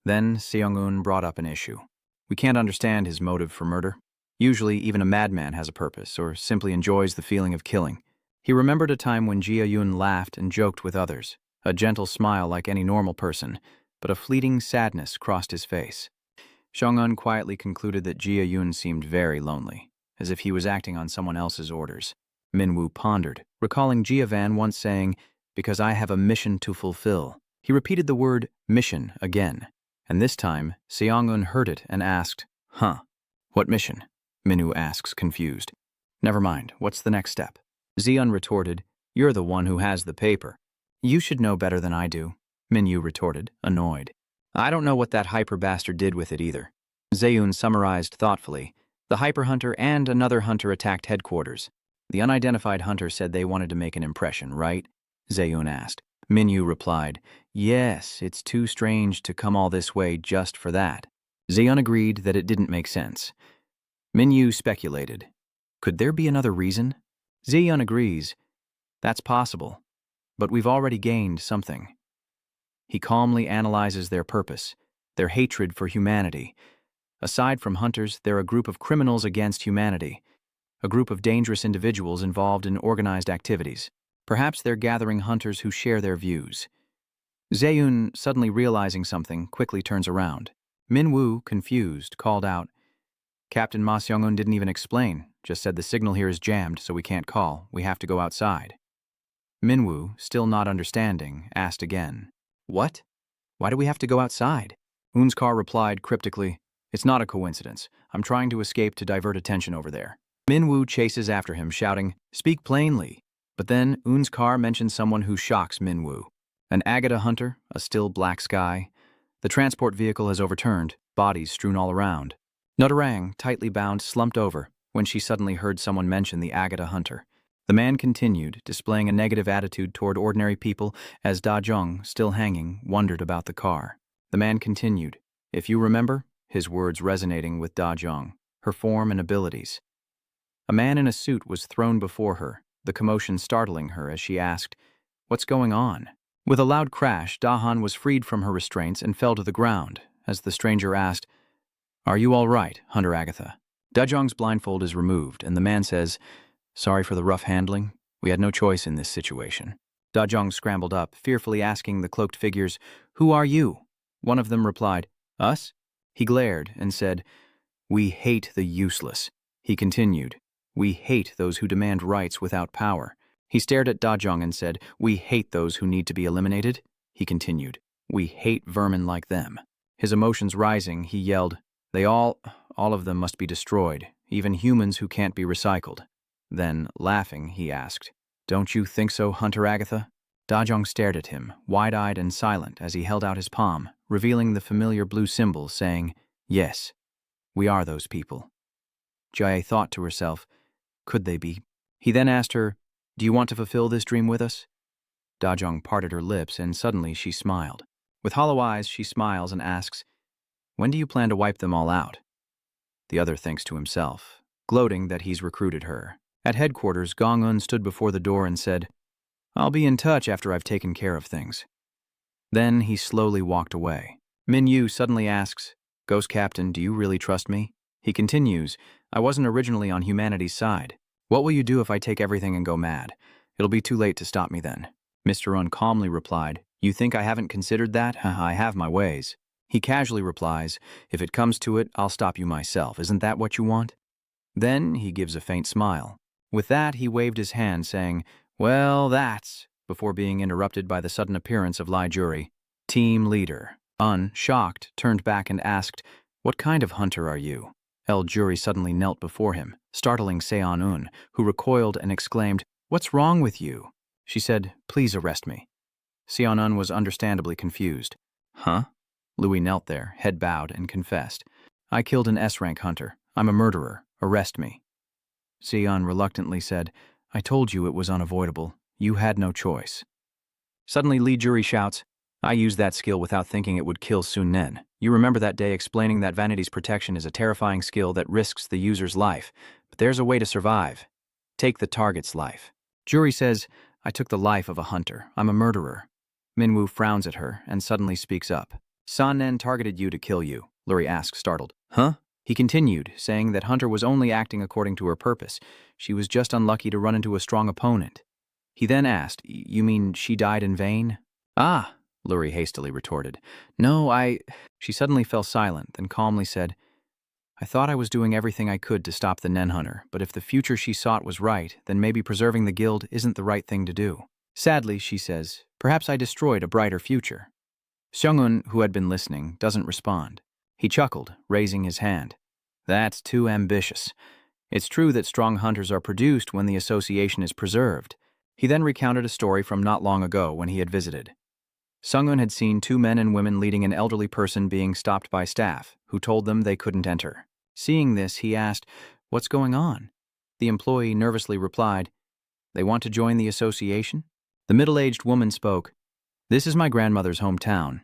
Then Seong-un brought up an issue. "We can't understand his motive for murder. Usually, even a madman has a purpose, or simply enjoys the feeling of killing." He remembered a time when Jia Yun laughed and joked with others, a gentle smile like any normal person, but a fleeting sadness crossed his face. Seong-un quietly concluded that Jia Yun seemed very lonely, as if he was acting on someone else's orders. Minwoo pondered, recalling Jia Van once saying, "Because I have a mission to fulfill." He repeated the word mission again, and this time Seong-un heard it and asked, "Huh, what mission?" Minwoo asks, confused. "Never mind, what's the next step?" Zeon retorted, "You're the one who has the paper." "You should know better than I do," Minwoo retorted, annoyed. "I don't know what that hyper bastard did with it either." Zeon summarized thoughtfully, "The hyper hunter and another hunter attacked headquarters. The unidentified hunter said they wanted to make an impression, right?" Zeon asked. Minwoo replied, "Yes, it's too strange to come all this way just for that." Zeon agreed that it didn't make sense. Minwoo speculated, "Could there be another reason?" Zeon agrees, "That's possible, but we've already gained something." He calmly analyzes their purpose, their hatred for humanity. Aside from hunters, they're a group of criminals against humanity, a group of dangerous individuals involved in organized activities. Perhaps they're gathering hunters who share their views. Zeon, suddenly realizing something, quickly turns around. Minwoo, confused, called out, "Captain Ma Seong-un didn't even explain, just said the signal here is jammed, so we can't call. We have to go outside." Minwoo, still not understanding, asked again, "What? Why do we have to go outside?" Un's car replied cryptically, "It's not a coincidence. I'm trying to escape to divert attention over there." Minwoo chases after him, shouting, "Speak plainly." But then Un's car mentions someone who shocks Minwoo. An Agata hunter, a still black sky. The transport vehicle has overturned, bodies strewn all around. Nutarang, tightly bound, slumped over when she suddenly heard someone mention the Agata hunter. The man continued, displaying a negative attitude toward ordinary people as Da Jung, still hanging, wondered about the car. The man continued, "If you remember," his words resonating with Da Jung, her form and abilities. A man in a suit was thrown before her, the commotion startling her as she asked, "What's going on?" With a loud crash, Da-han was freed from her restraints and fell to the ground, as the stranger asked, "Are you all right, Hunter Agatha?" Da Jung's blindfold is removed, and the man says, "Sorry for the rough handling. We had no choice in this situation." Da Jung scrambled up, fearfully asking the cloaked figures, "Who are you?" One of them replied, "Us?" He glared and said, We hate the useless. He continued. We hate those who demand rights without power. He stared at Dajong and said, We hate those who need to be eliminated. He continued. We hate vermin like them. His emotions rising, he yelled, all of them must be destroyed, even humans who can't be recycled. Then, laughing, he asked, Don't you think so, Hunter Agatha? Dajong stared at him, wide-eyed and silent, as he held out his palm, revealing the familiar blue symbol, saying, Yes, we are those people. Jia thought to herself, Could they be? He then asked her, Do you want to fulfill this dream with us? Dajong parted her lips, and suddenly she smiled. With hollow eyes, she smiles and asks, When do you plan to wipe them all out? The other thinks to himself, gloating that he's recruited her. At headquarters, Gong-un stood before the door and said, I'll be in touch after I've taken care of things. Then he slowly walked away. Min Yu suddenly asks, Ghost Captain, do you really trust me? He continues, I wasn't originally on humanity's side. What will you do if I take everything and go mad? It'll be too late to stop me then. Mr. Un calmly replied, You think I haven't considered that? I have my ways. He casually replies, If it comes to it, I'll stop you myself. Isn't that what you want? Then he gives a faint smile. With that, he waved his hand, saying, Well, that's, before being interrupted by the sudden appearance of Lai Juri. Team leader. Un, shocked, turned back and asked, What kind of hunter are you? El Juri suddenly knelt before him, startling Seon-un, who recoiled and exclaimed, What's wrong with you? She said, Please arrest me. Seon-un was understandably confused. Huh? Louis knelt there, head bowed, and confessed, I killed an S-rank hunter. I'm a murderer. Arrest me. Seon reluctantly said, I told you it was unavoidable. You had no choice. Suddenly Li Juri shouts, I used that skill without thinking it would kill Sun Nen. You remember that day explaining that Vanity's protection is a terrifying skill that risks the user's life, but there's a way to survive. Take the target's life. Juri says, I took the life of a hunter. I'm a murderer. Minwoo frowns at her and suddenly speaks up. San Nen targeted you to kill you, Luri asks, startled. Huh? He continued, saying that Hunter was only acting according to her purpose. She was just unlucky to run into a strong opponent. He then asked, You mean she died in vain? Ah, Luri hastily retorted. No, She suddenly fell silent, then calmly said, I thought I was doing everything I could to stop the Nen Hunter, but if the future she sought was right, then maybe preserving the guild isn't the right thing to do. Sadly, she says, perhaps I destroyed a brighter future. Seung-un, who had been listening, doesn't respond. He chuckled, raising his hand. That's too ambitious. It's true that strong hunters are produced when the association is preserved. He then recounted a story from not long ago when he had visited. Seung-un had seen 2 men and women leading an elderly person being stopped by staff, who told them they couldn't enter. Seeing this, he asked, What's going on? The employee nervously replied, They want to join the association? The middle-aged woman spoke, This is my grandmother's hometown.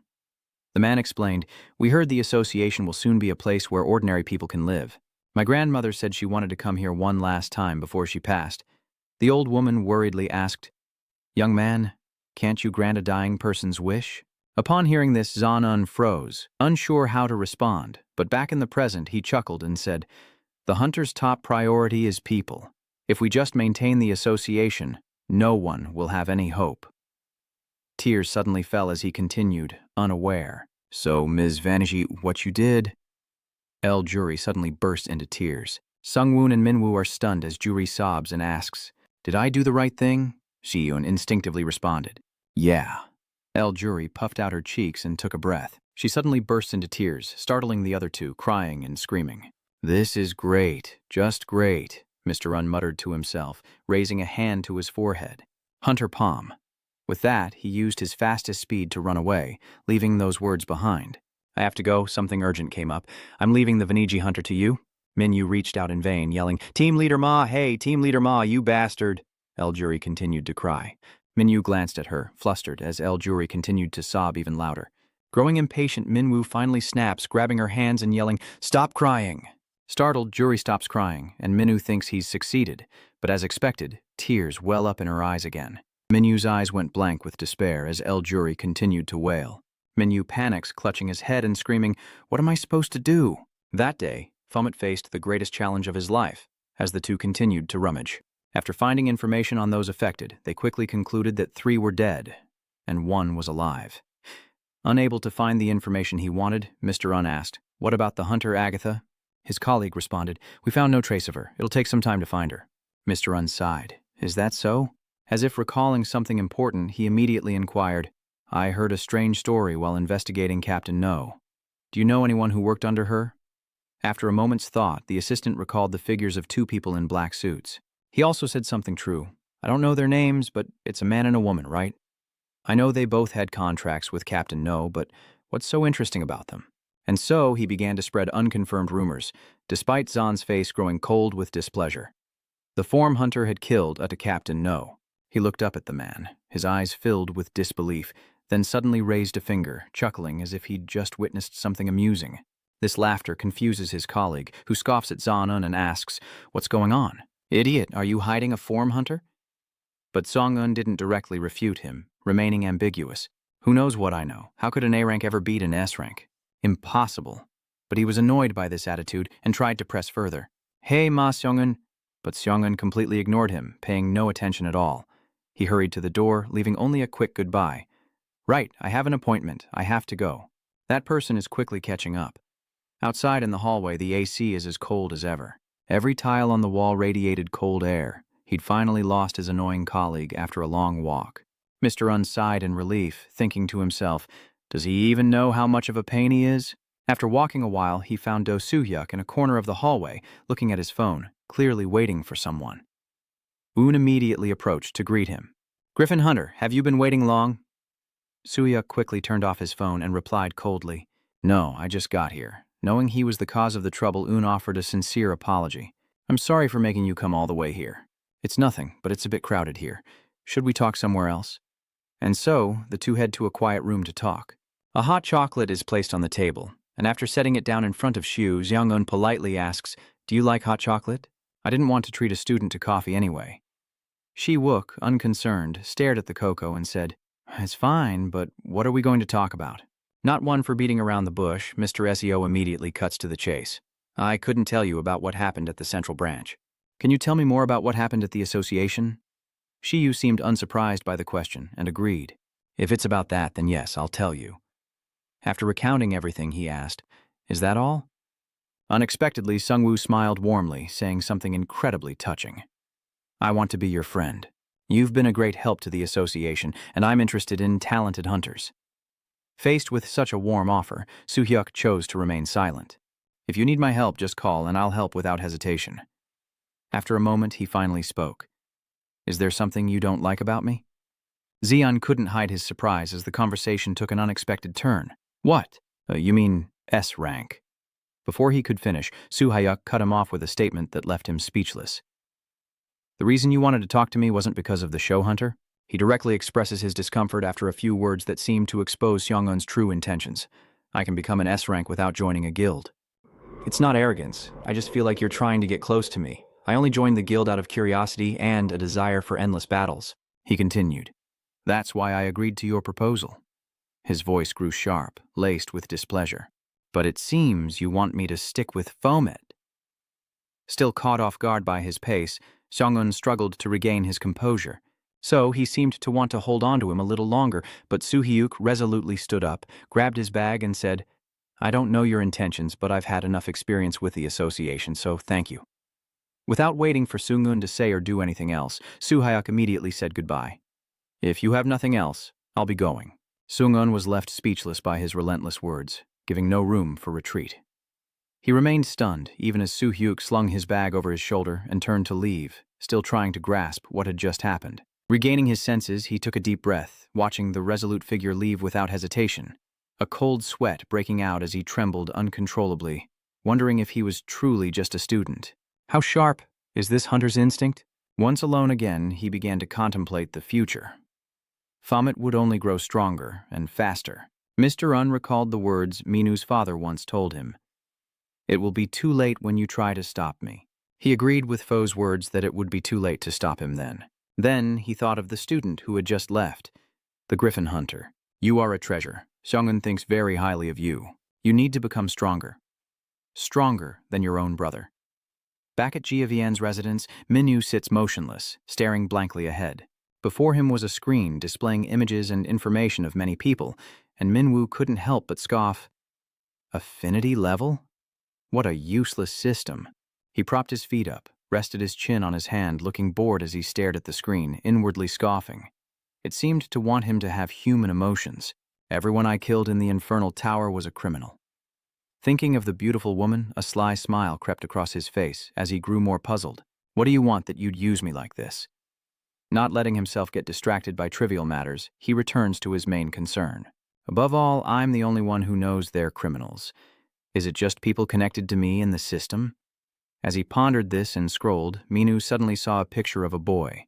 The man explained, We heard the association will soon be a place where ordinary people can live. My grandmother said she wanted to come here one last time before she passed. The old woman worriedly asked, Young man, can't you grant a dying person's wish? Upon hearing this, Zhan-un froze, unsure how to respond, but back in the present he chuckled and said, The hunter's top priority is people. If we just maintain the association, no one will have any hope. Tears suddenly fell as he continued, unaware. So, Ms. Vanaji, what you did? El Juri suddenly burst into tears. Sung-woon and Minwoo are stunned as Juri sobs and asks, Did I do the right thing? Shi-yoon instinctively responded, Yeah. El Juri puffed out her cheeks and took a breath. She suddenly burst into tears, startling the other two, crying and screaming. This is great, just great, Mr. Un muttered to himself, raising a hand to his forehead. Hunter Palm. With that, he used his fastest speed to run away, leaving those words behind. I have to go, something urgent came up. I'm leaving the Vaniji Hunter to you. Minyu reached out in vain, yelling, Team Leader Ma, hey, Team Leader Ma, you bastard. El Juri continued to cry. Minyu glanced at her, flustered, as El Juri continued to sob even louder. Growing impatient, Minwoo finally snaps, grabbing her hands and yelling, Stop crying. Startled, Juri stops crying, and Minwoo thinks he's succeeded, but as expected, tears well up in her eyes again. Minyu's eyes went blank with despair as El Juri continued to wail. Minyu panics, clutching his head and screaming, What am I supposed to do? That day, Fumit faced the greatest challenge of his life, as the two continued to rummage. After finding information on those affected, they quickly concluded that 3 were dead, and 1 was alive. Unable to find the information he wanted, Mr. Un asked, What about the hunter, Agatha? His colleague responded, "We found no trace of her. It'll take some time to find her." Mr. Un sighed. "Is that so?" As if recalling something important, he immediately inquired, "I heard a strange story while investigating Captain No. Do you know anyone who worked under her?" After a moment's thought, the assistant recalled the figures of two people in black suits. He also said something true. "I don't know their names, but it's a man and a woman, right? I know they both had contracts with Captain No, but what's so interesting about them?" And so he began to spread unconfirmed rumors, despite Zan's face growing cold with displeasure. The form hunter had killed a Captain No. He looked up at the man, his eyes filled with disbelief, then suddenly raised a finger, chuckling as if he'd just witnessed something amusing. This laughter confuses his colleague, who scoffs at Zan-un and asks, "What's going on? Idiot, are you hiding a form hunter?" But Song-un didn't directly refute him, remaining ambiguous. "Who knows what I know? How could an A rank ever beat an S rank? Impossible." But he was annoyed by this attitude and tried to press further. "Hey, Ma Seong-un." But Seong-un completely ignored him, paying no attention at all. He hurried to the door, leaving only a quick goodbye. "Right, I have an appointment. I have to go." That person is quickly catching up. Outside in the hallway, the AC is as cold as ever. Every tile on the wall radiated cold air. He'd finally lost his annoying colleague after a long walk. Mr. Un sighed in relief, thinking to himself, "Does he even know how much of a pain he is?" After walking a while, he found Do Soo-hyuk in a corner of the hallway, looking at his phone, clearly waiting for someone. Un immediately approached to greet him. "Griffin Hunter, have you been waiting long?" Soo-hyuk quickly turned off his phone and replied coldly, "No, I just got here." Knowing he was the cause of the trouble, Un offered a sincere apology. "I'm sorry for making you come all the way here. It's nothing, but it's a bit crowded here. Should we talk somewhere else?" And so, the two head to a quiet room to talk. A hot chocolate is placed on the table, and after setting it down in front of Xiu, Xiang-un politely asks, "Do you like hot chocolate?" I didn't want to treat a student to coffee anyway. Shi-wook, unconcerned, stared at the cocoa and said, "It's fine, but what are we going to talk about?" Not one for beating around the bush, Mr. Seo immediately cuts to the chase. "I couldn't tell you about what happened at the central branch. Can you tell me more about what happened at the association?" Shiyu seemed unsurprised by the question and agreed. "If it's about that, then yes, I'll tell you." After recounting everything, he asked, "Is that all?" Unexpectedly, Sung-woo smiled warmly, saying something incredibly touching. "I want to be your friend. You've been a great help to the association, and I'm interested in talented hunters." Faced with such a warm offer, Soo-hyuk chose to remain silent. "If you need my help, just call, and I'll help without hesitation." After a moment, he finally spoke. "Is there something you don't like about me?" Zeon couldn't hide his surprise as the conversation took an unexpected turn. "What? You mean S rank?" Before he could finish, Soo-hyuk cut him off with a statement that left him speechless. "The reason you wanted to talk to me wasn't because of the show hunter?" He directly expresses his discomfort after a few words that seem to expose Seong-un's true intentions. "I can become an S rank without joining a guild." "It's not arrogance. I just feel like you're trying to get close to me. I only joined the guild out of curiosity and a desire for endless battles," he continued. "That's why I agreed to your proposal." His voice grew sharp, laced with displeasure. "But it seems you want me to stick with Fomet." Still caught off guard by his pace, Seong-un struggled to regain his composure. So he seemed to want to hold on to him a little longer, but Soo-hyuk resolutely stood up, grabbed his bag and said, "I don't know your intentions, but I've had enough experience with the association, so thank you." Without waiting for Seung-un to say or do anything else, Soo-hyuk immediately said goodbye. "If you have nothing else, I'll be going." Seung-un was left speechless by his relentless words, giving no room for retreat. He remained stunned, even as Soo-hyuk slung his bag over his shoulder and turned to leave, still trying to grasp what had just happened. Regaining his senses, he took a deep breath, watching the resolute figure leave without hesitation, a cold sweat breaking out as he trembled uncontrollably, wondering if he was truly just a student. How sharp is this hunter's instinct? Once alone again, he began to contemplate the future. Fomet would only grow stronger and faster. Mr. Un recalled the words Minu's father once told him. "It will be too late when you try to stop me." He agreed with Fo's words that it would be too late to stop him then. Then he thought of the student who had just left, the Griffin Hunter. "You are a treasure. Seong-un thinks very highly of you. You need to become stronger. Stronger than your own brother." Back at Jiavian's residence, Minu sits motionless, staring blankly ahead. Before him was a screen displaying images and information of many people, and Minwoo couldn't help but scoff. Affinity level? What a useless system. He propped his feet up, rested his chin on his hand, looking bored as he stared at the screen, inwardly scoffing. It seemed to want him to have human emotions. Everyone I killed in the infernal tower was a criminal. Thinking of the beautiful woman, a sly smile crept across his face as he grew more puzzled. What do you want that you'd use me like this? Not letting himself get distracted by trivial matters, he returns to his main concern. Above all, I'm the only one who knows they're criminals. Is it just people connected to me in the system? As he pondered this and scrolled, Minu suddenly saw a picture of a boy,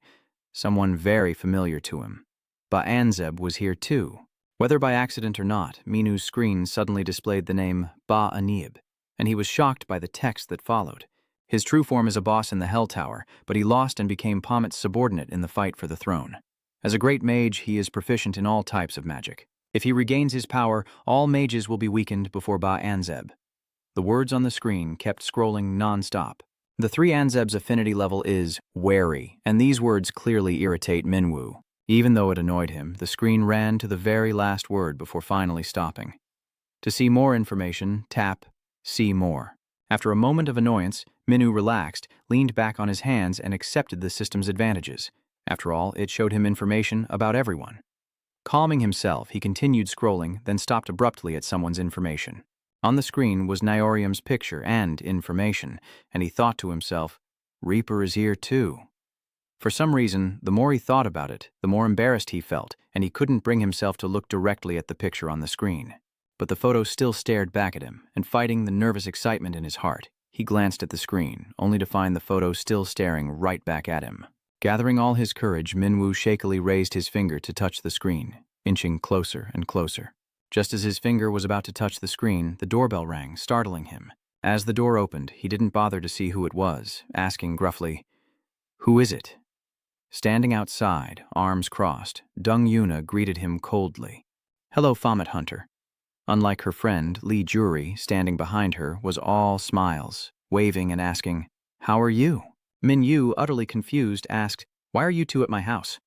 someone very familiar to him. Ba-Anzeb was here too. Whether by accident or not, Minu's screen suddenly displayed the name Ba-Anib, and he was shocked by the text that followed. His true form is a boss in the Hell Tower, but he lost and became Pomet's subordinate in the fight for the throne. As a great mage, he is proficient in all types of magic. If he regains his power, all mages will be weakened before Ba-Anzeb. The words on the screen kept scrolling non-stop. The 3 Anzeb's affinity level is wary, and these words clearly irritate Minwoo. Even though it annoyed him, the screen ran to the very last word before finally stopping. To see more information, tap See More. After a moment of annoyance, Minwoo relaxed, leaned back on his hands, and accepted the system's advantages. After all, it showed him information about everyone. Calming himself, he continued scrolling, then stopped abruptly at someone's information. On the screen was Nyorium's picture and information, and he thought to himself, Reaper is here too. For some reason, the more he thought about it, the more embarrassed he felt, and he couldn't bring himself to look directly at the picture on the screen. But the photo still stared back at him, and fighting the nervous excitement in his heart, he glanced at the screen, only to find the photo still staring right back at him. Gathering all his courage, Minwoo shakily raised his finger to touch the screen, inching closer and closer. Just as his finger was about to touch the screen, the doorbell rang, startling him. As the door opened, he didn't bother to see who it was, asking gruffly, "Who is it?" Standing outside, arms crossed, Dung Yuna greeted him coldly. "Hello, Fomet Hunter." Unlike her friend, Lee Jury, standing behind her, was all smiles, waving and asking, "How are you?" Min Yu, utterly confused, asked, "Why are you two at my house?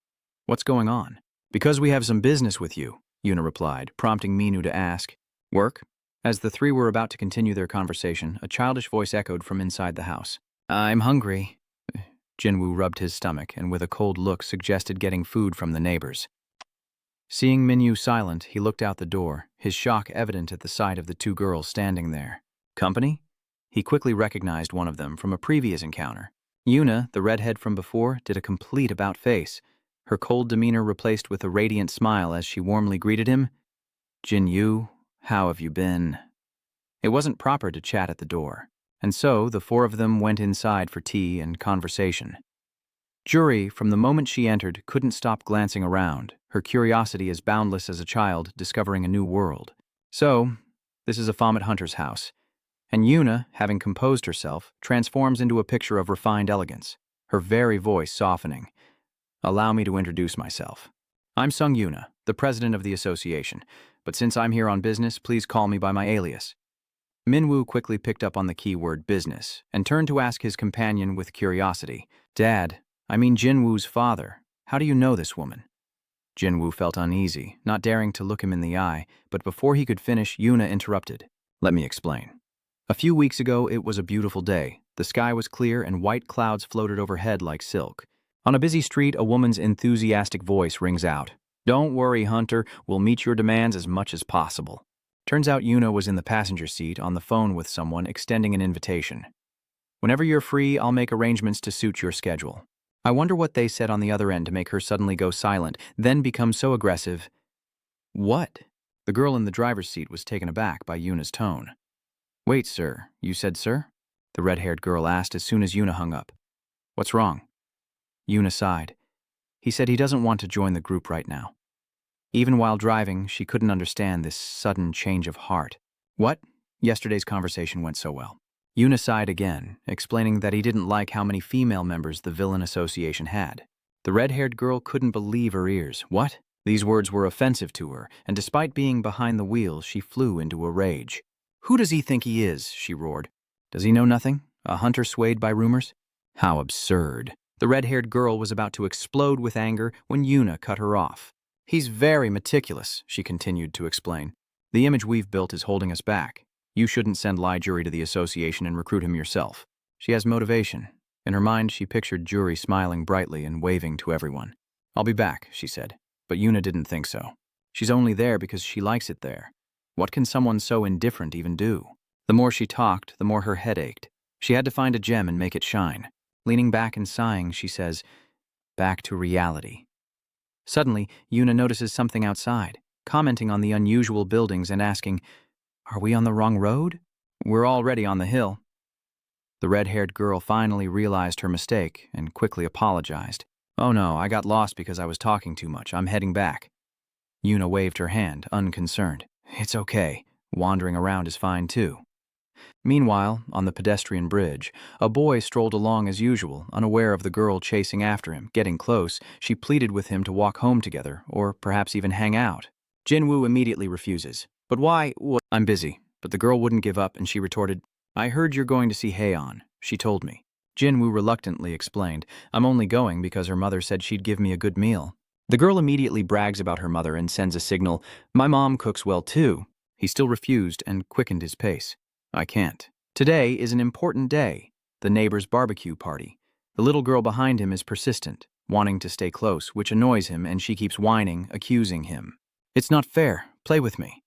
What's going on?" "Because we have some business with you," Yuna replied, prompting Minu to ask, "Work?" As the three were about to continue their conversation, a childish voice echoed from inside the house. "I'm hungry." Jinwoo rubbed his stomach and with a cold look suggested getting food from the neighbors. Seeing Minyu silent, he looked out the door, his shock evident at the sight of the two girls standing there. "Company?" He quickly recognized one of them from a previous encounter. Yuna, the redhead from before, did a complete about-face, her cold demeanor replaced with a radiant smile as she warmly greeted him. "Jinyu, how have you been?" It wasn't proper to chat at the door, and so the four of them went inside for tea and conversation. Jury, from the moment she entered, couldn't stop glancing around, her curiosity as boundless as a child discovering a new world. So, this is a Fomet Hunter's house, and Yuna, having composed herself, transforms into a picture of refined elegance, her very voice softening. "Allow me to introduce myself. I'm Sung Yuna, the president of the association, but since I'm here on business, please call me by my alias." Minwoo quickly picked up on the keyword business and turned to ask his companion with curiosity, "Dad, I mean Jinwoo's father, how do you know this woman?" Jinwoo felt uneasy, not daring to look him in the eye, but before he could finish, Yuna interrupted. "Let me explain. A few weeks ago, it was a beautiful day. The sky was clear and white clouds floated overhead like silk. On a busy street, a woman's enthusiastic voice rings out, 'Don't worry, Hunter, we'll meet your demands as much as possible.' Turns out Yuna was in the passenger seat on the phone with someone extending an invitation. 'Whenever you're free, I'll make arrangements to suit your schedule.' I wonder what they said on the other end to make her suddenly go silent, then become so aggressive. What? The girl in the driver's seat was taken aback by Yuna's tone. "Wait, sir. You said sir?" The red-haired girl asked as soon as Yuna hung up. "What's wrong?" Yuna sighed. "He said he doesn't want to join the group right now." Even while driving, she couldn't understand this sudden change of heart. "What?" Yesterday's conversation went so well. Yuna sighed again, explaining that he didn't like how many female members the villain association had. The red-haired girl couldn't believe her ears. What? These words were offensive to her, and despite being behind the wheel, she flew into a rage. "Who does he think he is?" she roared. "Does he know nothing? A hunter swayed by rumors?" How absurd. The red-haired girl was about to explode with anger when Yuna cut her off. "He's very meticulous," she continued to explain. "The image we've built is holding us back. You shouldn't send Lai Jury to the association and recruit him yourself. She has motivation. In her mind, she pictured Jury smiling brightly and waving to everyone. I'll be back, she said. But Yuna didn't think so. She's only there because she likes it there. What can someone so indifferent even do? The more she talked, the more her head ached. She had to find a gem and make it shine. Leaning back and sighing, she says, back to reality. Suddenly, Yuna notices something outside, commenting on the unusual buildings and asking, are we on the wrong road? We're already on the hill. The red-haired girl finally realized her mistake and quickly apologized. Oh no, I got lost because I was talking too much. I'm heading back. Yuna waved her hand, unconcerned. It's okay. Wandering around is fine too. Meanwhile, on the pedestrian bridge, a boy strolled along as usual, unaware of the girl chasing after him. Getting close, she pleaded with him to walk home together, or perhaps even hang out. Jinwoo immediately refuses. But why? I'm busy. But the girl wouldn't give up, and she retorted, I heard you're going to see Haeon. She told me. Jinwoo reluctantly explained, I'm only going because her mother said she'd give me a good meal. The girl immediately brags about her mother and sends a signal, my mom cooks well too. He still refused and quickened his pace. I can't. Today is an important day, the neighbor's barbecue party. The little girl behind him is persistent, wanting to stay close, which annoys him, and she keeps whining, accusing him. It's not fair. Play with me.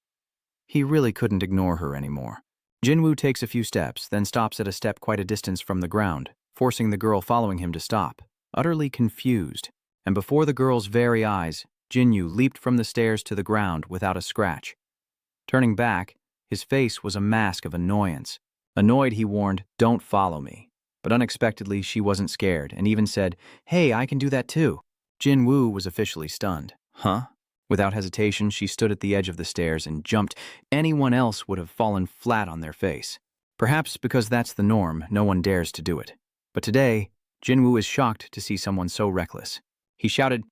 He really couldn't ignore her anymore. Jinwoo takes a few steps, then stops at a step quite a distance from the ground, forcing the girl following him to stop, utterly confused. And before the girl's very eyes, Jinwoo leaped from the stairs to the ground without a scratch. Turning back, his face was a mask of annoyance. Annoyed, he warned, don't follow me. But unexpectedly, she wasn't scared and even said, hey, I can do that too. Jinwoo was officially stunned. Huh? Without hesitation, she stood at the edge of the stairs and jumped. Anyone else would have fallen flat on their face. Perhaps because that's the norm, no one dares to do it. But today, Jinwoo is shocked to see someone so reckless. He shouted,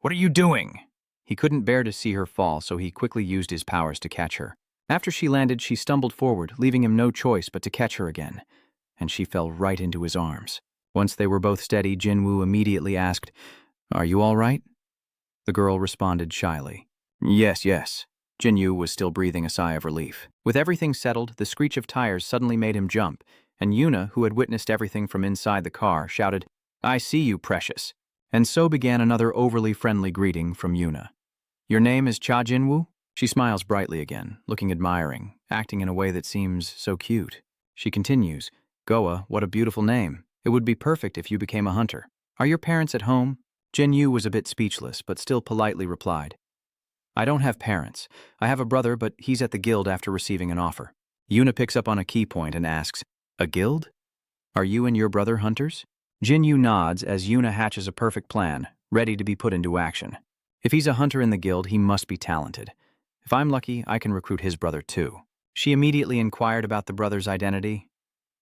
what are you doing? He couldn't bear to see her fall, so he quickly used his powers to catch her. After she landed, she stumbled forward, leaving him no choice but to catch her again. And she fell right into his arms. Once they were both steady, Jinwoo immediately asked, are you all right? The girl responded shyly. Yes. Jinwoo was still breathing a sigh of relief. With everything settled, the screech of tires suddenly made him jump, and Yuna, who had witnessed everything from inside the car, shouted, I see you, precious. And so began another overly friendly greeting from Yuna. Your name is Cha Jinwoo? She smiles brightly again, looking admiring, acting in a way that seems so cute. She continues, Goa, what a beautiful name. It would be perfect if you became a hunter. Are your parents at home? Jinwoo was a bit speechless, but still politely replied, I don't have parents. I have a brother, but he's at the guild after receiving an offer. Yuna picks up on a key point and asks, a guild? Are you and your brother hunters? Jinwoo nods as Yuna hatches a perfect plan, ready to be put into action. If he's a hunter in the guild, he must be talented. If I'm lucky, I can recruit his brother too. She immediately inquired about the brother's identity.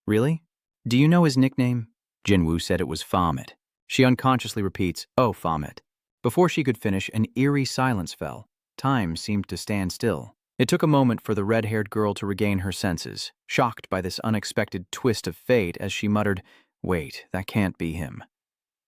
Really? Do you know his nickname? Jinwoo said it was Famet. She unconsciously repeats, oh, Famet. Before she could finish, an eerie silence fell. Time seemed to stand still. It took a moment for the red-haired girl to regain her senses, shocked by this unexpected twist of fate as she muttered, wait, that can't be him.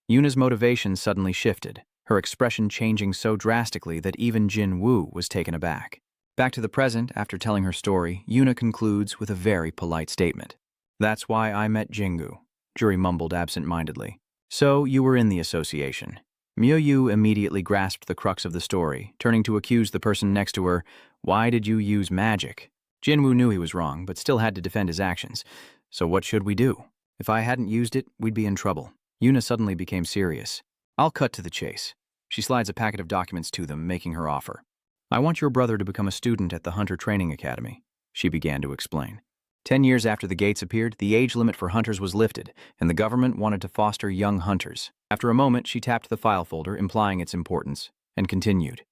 Yuna's motivation suddenly shifted, her expression changing so drastically that even Jinwoo was taken aback. Back to the present, after telling her story, Yuna concludes with a very polite statement. That's why I met Jinwoo, Jury mumbled absent-mindedly. So you were in the association. Myoyu immediately grasped the crux of the story, turning to accuse the person next to her, why did you use magic? Jinwoo knew he was wrong, but still had to defend his actions. So what should we do? If I hadn't used it, we'd be in trouble. Yuna suddenly became serious. I'll cut to the chase. She slides a packet of documents to them, making her offer. I want your brother to become a student at the Hunter Training Academy, she began to explain. 10 years after the gates appeared, the age limit for hunters was lifted, and the government wanted to foster young hunters. After a moment, she tapped the file folder, implying its importance, and continued.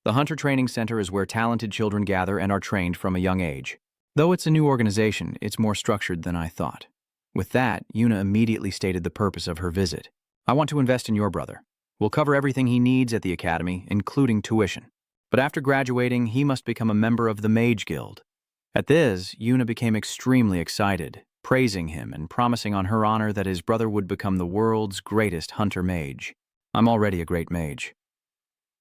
The Hunter Training Center is where talented children gather and are trained from a young age. Though it's a new organization, it's more structured than I thought. With that, Yuna immediately stated the purpose of her visit. I want to invest in your brother. We'll cover everything he needs at the academy, including tuition. But after graduating, he must become a member of the Mage Guild. At this, Yuna became extremely excited, praising him and promising on her honor that his brother would become the world's greatest hunter mage. I'm already a great mage.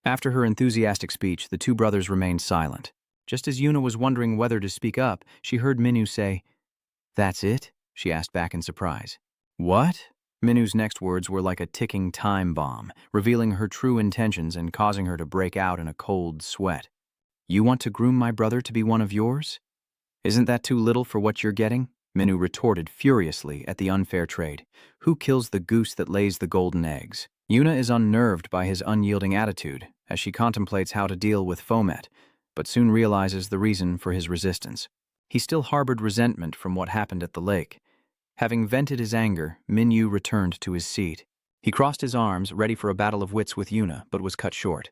After her enthusiastic speech, the two brothers remained silent. Just as Yuna was wondering whether to speak up, she heard Minu say, "That's it?" she asked back in surprise. "What?" Minu's next words were like a ticking time bomb, revealing her true intentions and causing her to break out in a cold sweat. "You want to groom my brother to be one of yours? Isn't that too little for what you're getting?" Minu retorted furiously at the unfair trade. "Who kills the goose that lays the golden eggs?" Yuna is unnerved by his unyielding attitude as she contemplates how to deal with Fomet, but soon realizes the reason for his resistance. He still harbored resentment from what happened at the lake. Having vented his anger, Minyu returned to his seat. He crossed his arms, ready for a battle of wits with Yuna, but was cut short.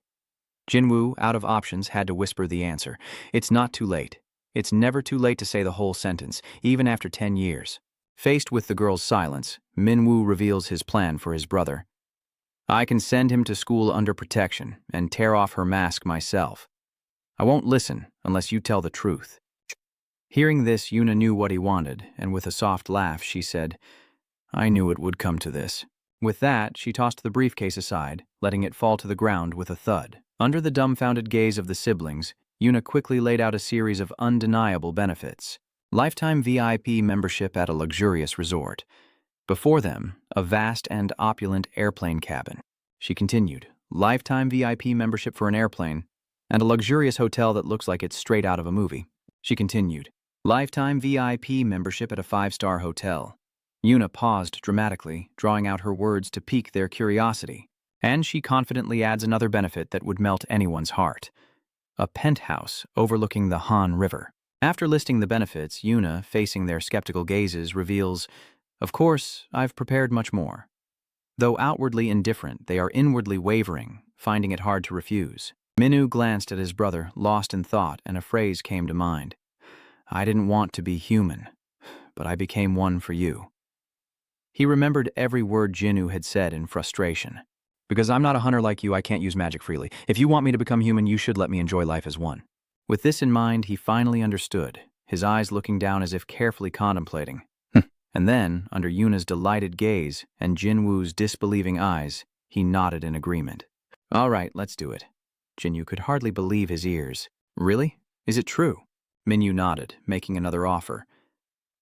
Jinwoo, out of options, had to whisper the answer. "It's not too late. It's never too late to say the whole sentence, even after 10 years. Faced with the girl's silence, Minwoo reveals his plan for his brother. "I can send him to school under protection and tear off her mask myself. I won't listen unless you tell the truth." Hearing this, Yuna knew what he wanted, and with a soft laugh, she said, "I knew it would come to this." With that, she tossed the briefcase aside, letting it fall to the ground with a thud. Under the dumbfounded gaze of the siblings, Yuna quickly laid out a series of undeniable benefits. Lifetime VIP membership at a luxurious resort. Before them, a vast and opulent airplane cabin. She continued, lifetime VIP membership for an airplane, and a luxurious hotel that looks like it's straight out of a movie. She continued, lifetime VIP membership at a 5-star hotel. Yuna paused dramatically, drawing out her words to pique their curiosity. And she confidently adds another benefit that would melt anyone's heart. A penthouse overlooking the Han River. After listing the benefits, Yuna, facing their skeptical gazes, reveals, "Of course, I've prepared much more." Though outwardly indifferent, they are inwardly wavering, finding it hard to refuse. Minu glanced at his brother, lost in thought, and a phrase came to mind. "I didn't want to be human, but I became one for you." He remembered every word Jinwoo had said in frustration. "Because I'm not a hunter like you, I can't use magic freely. If you want me to become human, you should let me enjoy life as one." With this in mind, he finally understood, his eyes looking down as if carefully contemplating. And then, under Yuna's delighted gaze and Jinwoo's disbelieving eyes, he nodded in agreement. "All right, let's do it." Jinwoo could hardly believe his ears. "Really? Is it true?" Minyu nodded, making another offer.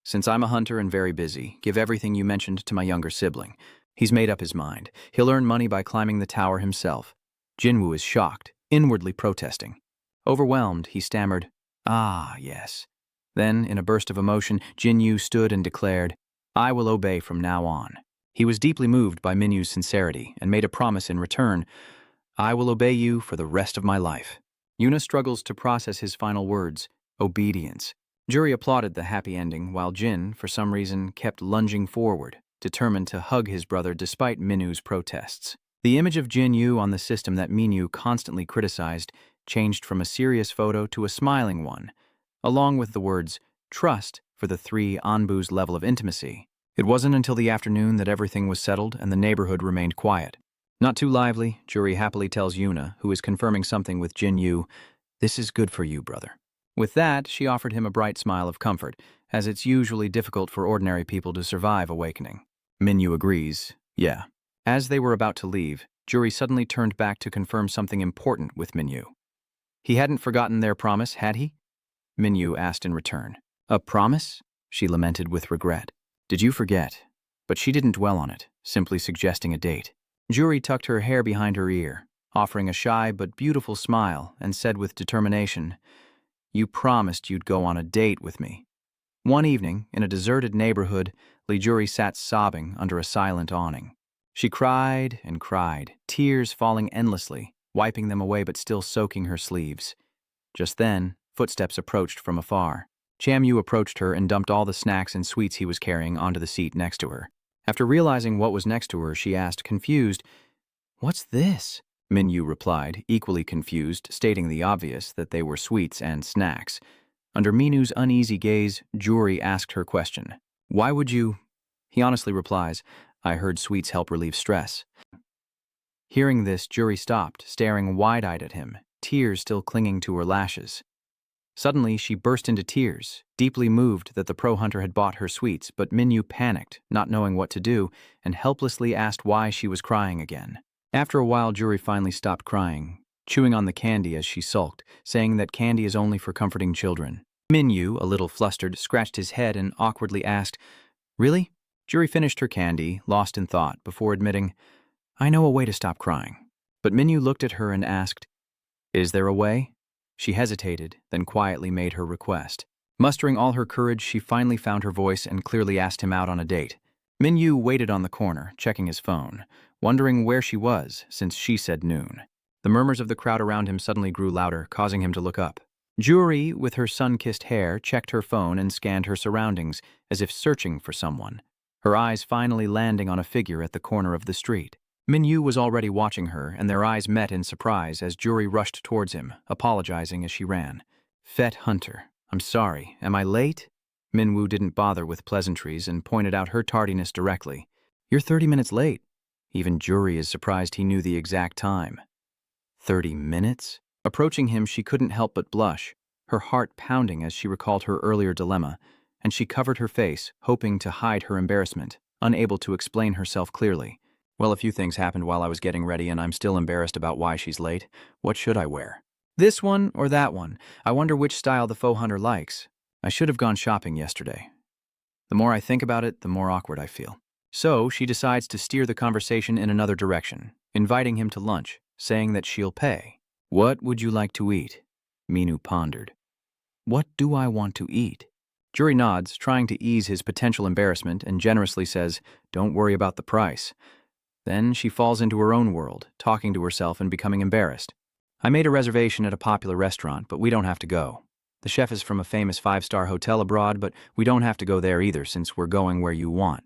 "Since I'm a hunter and very busy, give everything you mentioned to my younger sibling. He's made up his mind. He'll earn money by climbing the tower himself." Jinwoo is shocked, inwardly protesting. Overwhelmed, he stammered, "Ah, yes." Then, in a burst of emotion, Jinwoo stood and declared, "I will obey from now on." He was deeply moved by Minyu's sincerity and made a promise in return, "I will obey you for the rest of my life." Yuna struggles to process his final words, obedience. Jury applauded the happy ending, while Jin, for some reason, kept lunging forward, determined to hug his brother despite Minu's protests. The image of Jinwoo on the system that Minyu constantly criticized changed from a serious photo to a smiling one, along with the words, "trust," for the three Anbu's level of intimacy. It wasn't until the afternoon that everything was settled and the neighborhood remained quiet. Not too lively, Jury happily tells Yuna, who is confirming something with Jinwoo, "This is good for you, brother." With that, she offered him a bright smile of comfort, as it's usually difficult for ordinary people to survive awakening. Minyu agrees, "Yeah." As they were about to leave, Jury suddenly turned back to confirm something important with Minyu. He hadn't forgotten their promise, had he? Minyu asked in return. "A promise?" she lamented with regret. "Did you forget?" But she didn't dwell on it, simply suggesting a date. Jury tucked her hair behind her ear, offering a shy but beautiful smile, and said with determination, "You promised you'd go on a date with me." One evening, in a deserted neighborhood, Jury sat sobbing under a silent awning. She cried and cried, tears falling endlessly, wiping them away but still soaking her sleeves. Just then, footsteps approached from afar. Chamyu approached her and dumped all the snacks and sweets he was carrying onto the seat next to her. After realizing what was next to her, she asked, confused, "What's this?" Minyu replied, equally confused, stating the obvious, that they were sweets and snacks. Under Minu's uneasy gaze, Jury asked her question. "Why would you?" He honestly replies, "I heard sweets help relieve stress." Hearing this, Jury stopped, staring wide-eyed at him, tears still clinging to her lashes. Suddenly, she burst into tears, deeply moved that the pro-hunter had bought her sweets, but Minyu panicked, not knowing what to do, and helplessly asked why she was crying again. After a while, Jury finally stopped crying. chewing on the candy as she sulked, saying that candy is only for comforting children. Minyu, a little flustered, scratched his head and awkwardly asked, "Really?" Juri finished her candy, lost in thought, before admitting, "I know a way to stop crying." But Minyu looked at her and asked, "Is there a way?" She hesitated, then quietly made her request. Mustering all her courage, she finally found her voice and clearly asked him out on a date. Minyu waited on the corner, checking his phone, wondering where she was since she said noon. The murmurs of the crowd around him suddenly grew louder, causing him to look up. Juri, with her sun-kissed hair, checked her phone and scanned her surroundings, as if searching for someone, her eyes finally landing on a figure at the corner of the street. Minyu was already watching her, and their eyes met in surprise as Juri rushed towards him, apologizing as she ran. "Fet Hunter, I'm sorry. Am I late?" Minwoo didn't bother with pleasantries and pointed out her tardiness directly. "You're 30 minutes late." Even Juri is surprised he knew the exact time. 30 minutes? Approaching him, she couldn't help but blush, her heart pounding as she recalled her earlier dilemma, and she covered her face, hoping to hide her embarrassment, unable to explain herself clearly. "Well, a few things happened while I was getting ready, and I'm still embarrassed about why she's late. What should I wear? This one or that one? I wonder which style the faux hunter likes. I should have gone shopping yesterday." The more I think about it, the more awkward I feel. So she decides to steer the conversation in another direction, inviting him to lunch, saying that she'll pay. "What would you like to eat?" Minu pondered. "What do I want to eat?" Juri nods, trying to ease his potential embarrassment, and generously says, "Don't worry about the price." Then she falls into her own world, talking to herself and becoming embarrassed. "I made a reservation at a popular restaurant, but we don't have to go. The chef is from a famous 5-star hotel abroad, but we don't have to go there either since we're going where you want."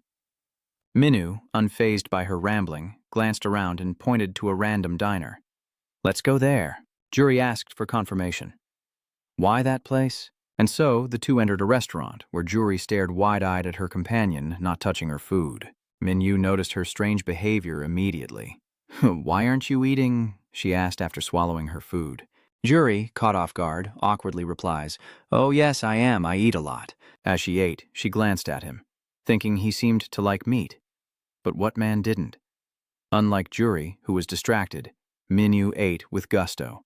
Minu, unfazed by her rambling, glanced around and pointed to a random diner. "Let's go there." Juri asked for confirmation. "Why that place?" And so the two entered a restaurant, where Juri stared wide-eyed at her companion, not touching her food. Minyu noticed her strange behavior immediately. "Why aren't you eating?" she asked after swallowing her food. Juri, caught off guard, awkwardly replies, "Oh yes, I am. I eat a lot." As she ate, she glanced at him, thinking he seemed to like meat. But what man didn't? Unlike Juri, who was distracted, Minyu ate with gusto.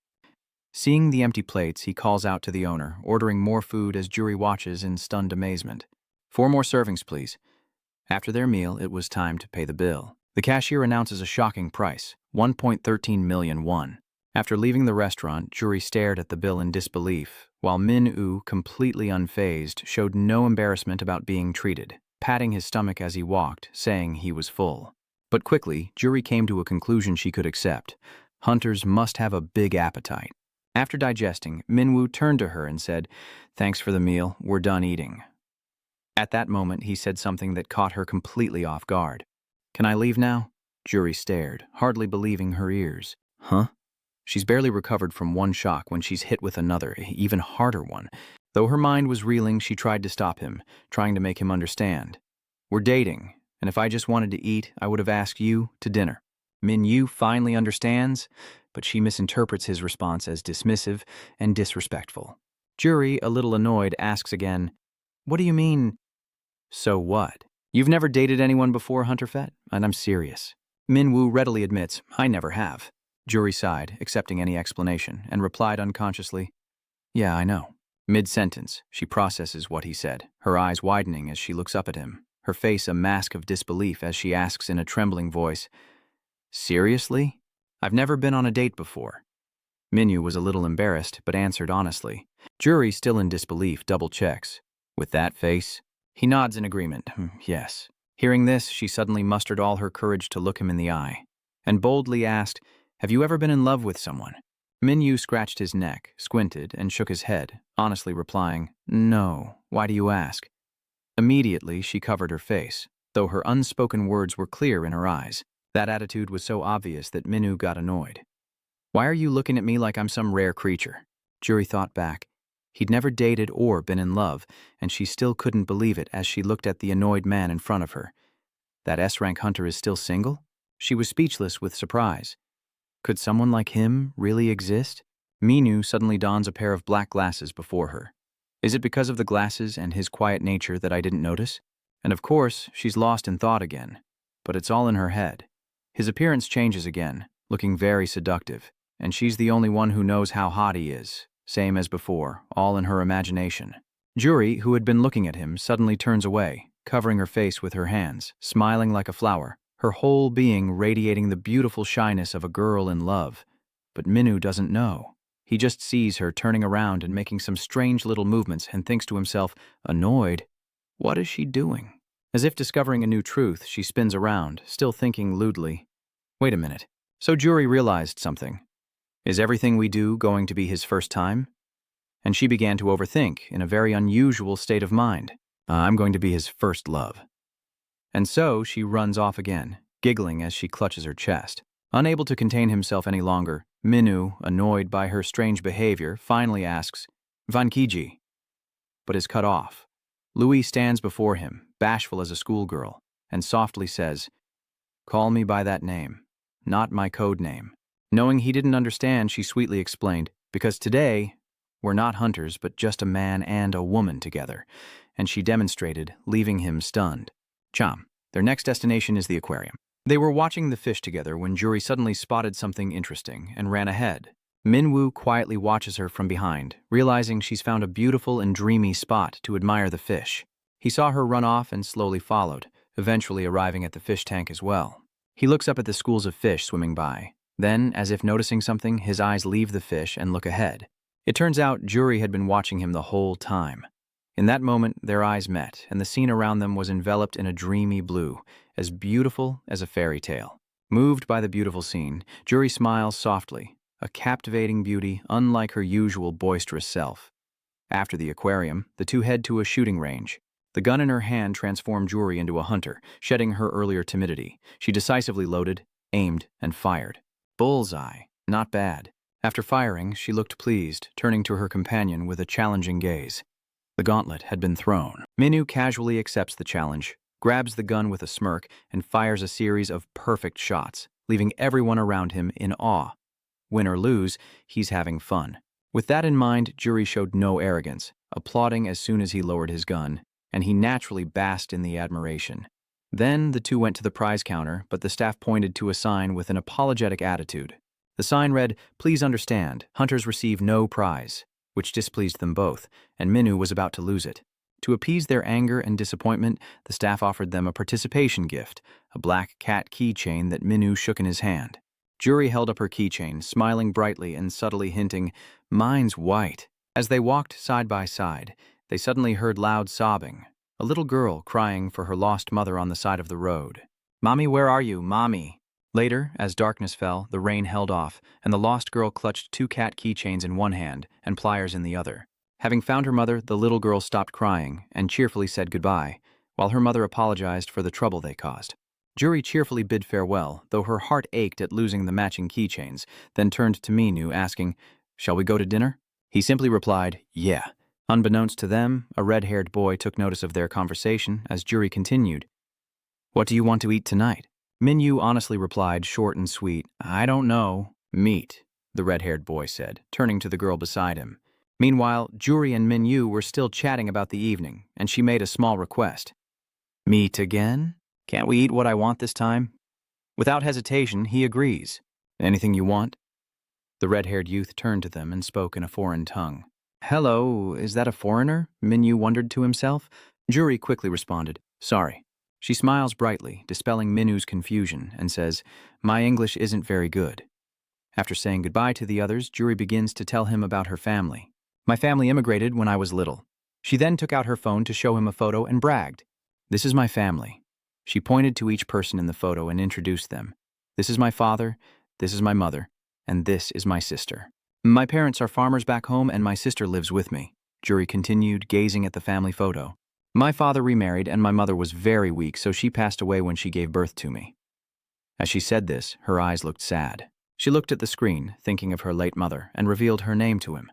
Seeing the empty plates, he calls out to the owner, ordering more food as Juri watches in stunned amazement. "4 more servings, please." After their meal, it was time to pay the bill. The cashier announces a shocking price, 1.13 million won. After leaving the restaurant, Juri stared at the bill in disbelief, while Min-woo, completely unfazed, showed no embarrassment about being treated, patting his stomach as he walked, saying he was full. But quickly, Juri came to a conclusion she could accept. Hunters must have a big appetite. After digesting, Min-woo turned to her and said, "Thanks for the meal, we're done eating." At that moment, he said something that caught her completely off guard. "Can I leave now?" Juri stared, hardly believing her ears. "Huh?" She's barely recovered from one shock when she's hit with another, even harder one. Though her mind was reeling, she tried to stop him, trying to make him understand. "We're dating, and if I just wanted to eat, I would have asked you to dinner." Min-yu finally understands, but she misinterprets his response as dismissive and disrespectful. Juri, a little annoyed, asks again, "What do you mean?" "So what? You've never dated anyone before, Hunter Fett? And I'm serious." Min-woo readily admits, "I never have." Juri sighed, accepting any explanation, and replied unconsciously, "Yeah, I know." Mid-sentence, she processes what he said, her eyes widening as she looks up at him, her face a mask of disbelief as she asks in a trembling voice, "Seriously? I've never been on a date before." Minyu was a little embarrassed, but answered honestly. Juri, still in disbelief, double-checks. "With that face?" He nods in agreement. "Yes." Hearing this, she suddenly mustered all her courage to look him in the eye, and boldly asked, "Have you ever been in love with someone?" Minyu scratched his neck, squinted, and shook his head, honestly replying, "No. Why do you ask?" Immediately, she covered her face, though her unspoken words were clear in her eyes. That attitude was so obvious that Minyu got annoyed. "Why are you looking at me like I'm some rare creature?" Juri thought back. He'd never dated or been in love, and she still couldn't believe it as she looked at the annoyed man in front of her. That S-rank hunter is still single? She was speechless with surprise. Could someone like him really exist? Minu suddenly dons a pair of black glasses before her. Is it because of the glasses and his quiet nature that I didn't notice? And of course, she's lost in thought again. But it's all in her head. His appearance changes again, looking very seductive, and she's the only one who knows how hot he is. Same as before, all in her imagination. Juri, who had been looking at him, suddenly turns away, covering her face with her hands, smiling like a flower, her whole being radiating the beautiful shyness of a girl in love. But Minwoo doesn't know. He just sees her turning around and making some strange little movements and thinks to himself, annoyed, what is she doing? As if discovering a new truth, she spins around, still thinking lewdly, wait a minute. So Juri realized something. Is everything we do going to be his first time? And she began to overthink in a very unusual state of mind. I'm going to be his first love. And so she runs off again, giggling as she clutches her chest. Unable to contain himself any longer, Minwoo, annoyed by her strange behavior, finally asks, Van Kiji, but is cut off. Louis stands before him, bashful as a schoolgirl, and softly says, call me by that name, not my code name. Knowing he didn't understand, she sweetly explained, because today, we're not hunters, but just a man and a woman together, and she demonstrated, leaving him stunned. Cham. Their next destination is the aquarium. They were watching the fish together when Juri suddenly spotted something interesting and ran ahead. Minwoo quietly watches her from behind, realizing she's found a beautiful and dreamy spot to admire the fish. He saw her run off and slowly followed, eventually arriving at the fish tank as well. He looks up at the schools of fish swimming by. Then, as if noticing something, his eyes leave the fish and look ahead. It turns out Juri had been watching him the whole time. In that moment, their eyes met, and the scene around them was enveloped in a dreamy blue, as beautiful as a fairy tale. Moved by the beautiful scene, Juri smiles softly, a captivating beauty unlike her usual boisterous self. After the aquarium, the two head to a shooting range. The gun in her hand transformed Juri into a hunter, shedding her earlier timidity. She decisively loaded, aimed, and fired. Bullseye. Not bad. After firing, she looked pleased, turning to her companion with a challenging gaze. The gauntlet had been thrown. Minwoo casually accepts the challenge, grabs the gun with a smirk, and fires a series of perfect shots, leaving everyone around him in awe. Win or lose, he's having fun. With that in mind, Juri showed no arrogance, applauding as soon as he lowered his gun, and he naturally basked in the admiration. Then the two went to the prize counter, but the staff pointed to a sign with an apologetic attitude. The sign read, "Please understand, hunters receive no prize," which displeased them both, and Minwoo was about to lose it. To appease their anger and disappointment, the staff offered them a participation gift, a black cat keychain that Minwoo shook in his hand. Juri held up her keychain, smiling brightly and subtly hinting, "Mine's white." As they walked side by side, they suddenly heard loud sobbing, a little girl crying for her lost mother on the side of the road. "Mommy, where are you, Mommy?" Later, as darkness fell, the rain held off, and the lost girl clutched two cat keychains in one hand and pliers in the other. Having found her mother, the little girl stopped crying and cheerfully said goodbye, while her mother apologized for the trouble they caused. Juri cheerfully bid farewell, though her heart ached at losing the matching keychains, then turned to Minwoo, asking, "Shall we go to dinner?" He simply replied, "Yeah." Unbeknownst to them, a red-haired boy took notice of their conversation as Juri continued, "What do you want to eat tonight?" Minwoo honestly replied, short and sweet, "I don't know." "Meat," the red-haired boy said, turning to the girl beside him. Meanwhile, Juri and Minwoo were still chatting about the evening, and she made a small request. "Meat again? Can't we eat what I want this time?" Without hesitation, he agrees. "Anything you want?" The red-haired youth turned to them and spoke in a foreign tongue. "Hello, is that a foreigner?" Minwoo wondered to himself. Juri quickly responded, "Sorry." She smiles brightly, dispelling Minwoo's confusion, and says, "My English isn't very good." After saying goodbye to the others, Juri begins to tell him about her family. "My family immigrated when I was little." She then took out her phone to show him a photo and bragged, "This is my family." She pointed to each person in the photo and introduced them. "This is my father, this is my mother, and this is my sister. My parents are farmers back home and my sister lives with me." Juri continued, gazing at the family photo. "My father remarried and my mother was very weak, so she passed away when she gave birth to me." As she said this, her eyes looked sad. She looked at the screen, thinking of her late mother, and revealed her name to him.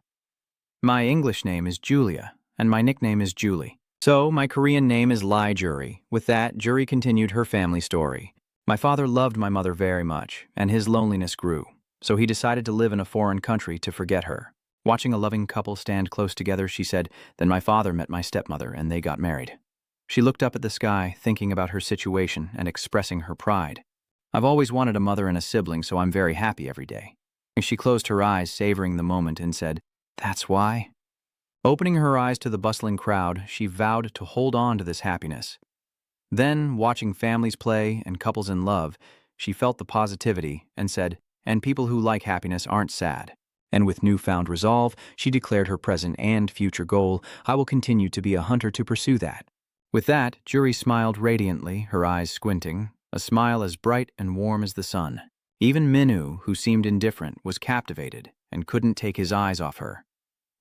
"My English name is Julia, and my nickname is Julie. So, my Korean name is Lai Juri." With that, Juri continued her family story. "My father loved my mother very much, and his loneliness grew, so he decided to live in a foreign country to forget her. Watching a loving couple stand close together, she said, then my father met my stepmother and they got married." She looked up at the sky, thinking about her situation and expressing her pride. "I've always wanted a mother and a sibling, so I'm very happy every day." She closed her eyes, savoring the moment, and said, "That's why?" Opening her eyes to the bustling crowd, she vowed to hold on to this happiness. Then, watching families play and couples in love, she felt the positivity and said, "And people who like happiness aren't sad." And with newfound resolve, she declared her present and future goal: "I will continue to be a hunter to pursue that." With that, Juri smiled radiantly, her eyes squinting, a smile as bright and warm as the sun. Even Minhu, who seemed indifferent, was captivated and couldn't take his eyes off her.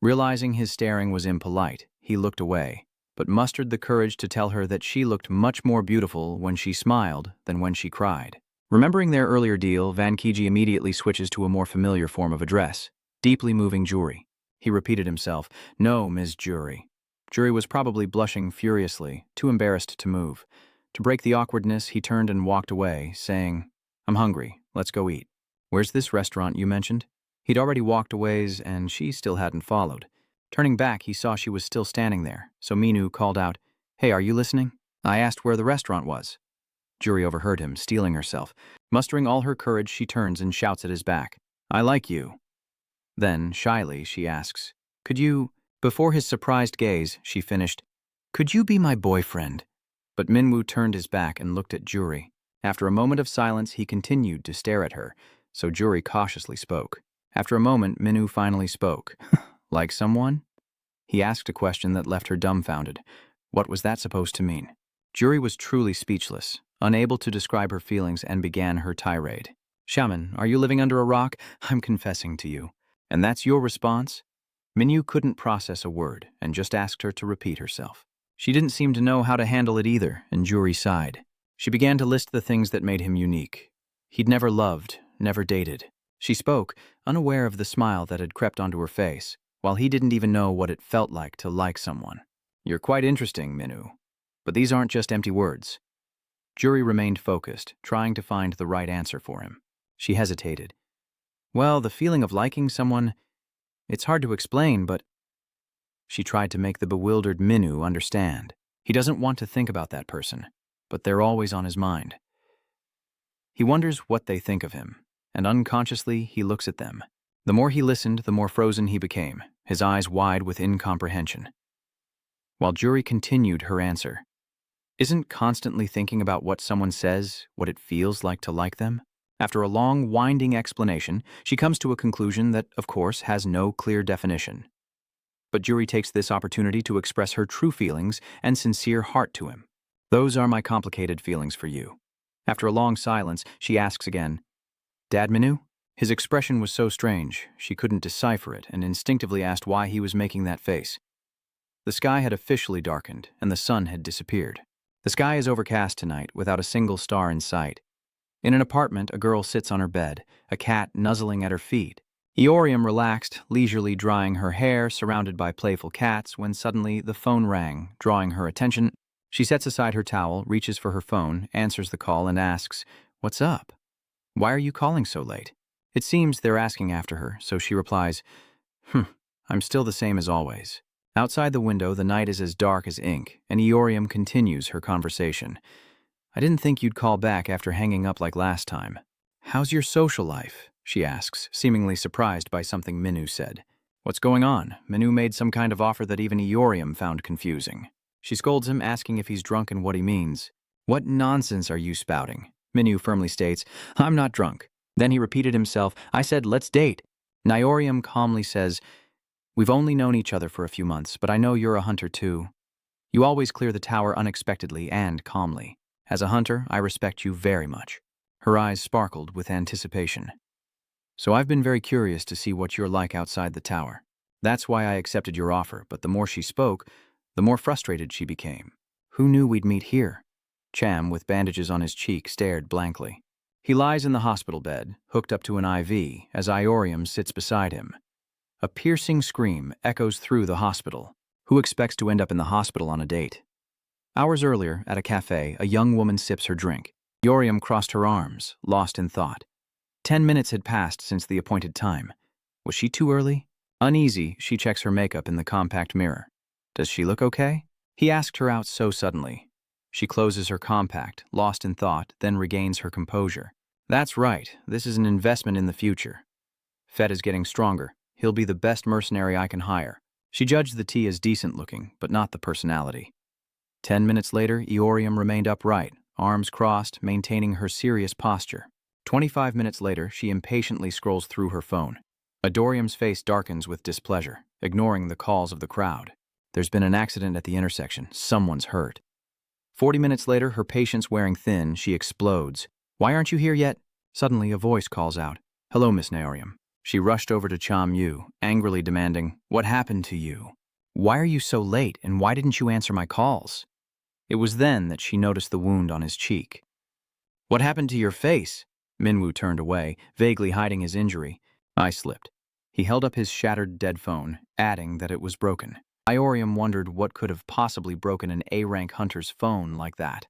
Realizing his staring was impolite, he looked away, but mustered the courage to tell her that she looked much more beautiful when she smiled than when she cried. Remembering their earlier deal, Van Kiji immediately switches to a more familiar form of address, deeply moving Juri. He repeated himself, "No, Ms. Juri." Juri was probably blushing furiously, too embarrassed to move. To break the awkwardness, he turned and walked away, saying, "I'm hungry. Let's go eat." "Where's this restaurant you mentioned?" He'd already walked a ways, and she still hadn't followed. Turning back, he saw she was still standing there, so Minhu called out, "Hey, are you listening? I asked where the restaurant was." Juri overheard him, steeling herself. Mustering all her courage, she turns and shouts at his back, "I like you." Then, shyly, she asks, "Could you—" Before his surprised gaze, she finished, "Could you be my boyfriend?" But Minhu turned his back and looked at Juri. After a moment of silence, he continued to stare at her, so Juri cautiously spoke. After a moment, Minhu finally spoke. "Like someone?" He asked a question that left her dumbfounded. What was that supposed to mean? Juri was truly speechless, unable to describe her feelings, and began her tirade. "Shaman, are you living under a rock? I'm confessing to you." "And that's your response?" Minhu couldn't process a word and just asked her to repeat herself. She didn't seem to know how to handle it either, and Juri sighed. She began to list the things that made him unique. He'd never loved, never dated. She spoke, unaware of the smile that had crept onto her face, while he didn't even know what it felt like to like someone. "You're quite interesting, Minhu. But these aren't just empty words." Juri remained focused, trying to find the right answer for him. She hesitated. "Well, the feeling of liking someone, it's hard to explain, but—" She tried to make the bewildered Minhu understand. He doesn't want to think about that person, but they're always on his mind. He wonders what they think of him, and unconsciously he looks at them. The more he listened, the more frozen he became, his eyes wide with incomprehension. While Juri continued her answer, "Isn't constantly thinking about what someone says what it feels like to like them?" After a long, winding explanation, she comes to a conclusion that, of course, has no clear definition. But Juri takes this opportunity to express her true feelings and sincere heart to him. "Those are my complicated feelings for you." After a long silence, she asks again, "Dad, Minhu?" His expression was so strange, she couldn't decipher it and instinctively asked why he was making that face. The sky had officially darkened, and the sun had disappeared. The sky is overcast tonight, without a single star in sight. In an apartment, a girl sits on her bed, a cat nuzzling at her feet. Eorium relaxed, leisurely drying her hair, surrounded by playful cats, when suddenly the phone rang, drawing her attention. She sets aside her towel, reaches for her phone, answers the call, and asks, "What's up? Why are you calling so late?" It seems they're asking after her, so she replies, "I'm still the same as always." Outside the window, the night is as dark as ink, and Eorium continues her conversation. "I didn't think you'd call back after hanging up like last time. How's your social life?" she asks, seemingly surprised by something Minhu said. "What's going on?" Minhu made some kind of offer that even Eorium found confusing. She scolds him, asking if he's drunk and what he means. "What nonsense are you spouting?" Minhu firmly states, "I'm not drunk." Then he repeated himself, "I said, let's date." Eorium calmly says, "We've only known each other for a few months, but I know you're a hunter too. You always clear the tower unexpectedly and calmly. As a hunter, I respect you very much." Her eyes sparkled with anticipation. "So I've been very curious to see what you're like outside the tower. That's why I accepted your offer," but the more she spoke, the more frustrated she became. "Who knew we'd meet here?" Cham, with bandages on his cheek, stared blankly. He lies in the hospital bed, hooked up to an IV, as Eorium sits beside him. A piercing scream echoes through the hospital. Who expects to end up in the hospital on a date? Hours earlier, at a cafe, a young woman sips her drink. Eorium crossed her arms, lost in thought. 10 minutes had passed since the appointed time. Was she too early? Uneasy, she checks her makeup in the compact mirror. Does she look okay? He asked her out so suddenly. She closes her compact, lost in thought, then regains her composure. "That's right, this is an investment in the future." Fed is getting stronger. He'll be the best mercenary I can hire. She judged the tea as decent-looking, but not the personality. 10 minutes later, Eorium remained upright, arms crossed, maintaining her serious posture. 25 minutes later, she impatiently scrolls through her phone. Adorium's face darkens with displeasure, ignoring the calls of the crowd. There's been an accident at the intersection. Someone's hurt. 40 minutes later, her patience wearing thin, she explodes. "Why aren't you here yet?" Suddenly, a voice calls out, "Hello, Miss Naorium." She rushed over to Cham Yu, angrily demanding, "What happened to you? Why are you so late, and why didn't you answer my calls?" It was then that she noticed the wound on his cheek. "What happened to your face?" Minwoo turned away, vaguely hiding his injury. "I slipped." He held up his shattered dead phone, adding that it was broken. Eorium wondered what could have possibly broken an A-rank hunter's phone like that.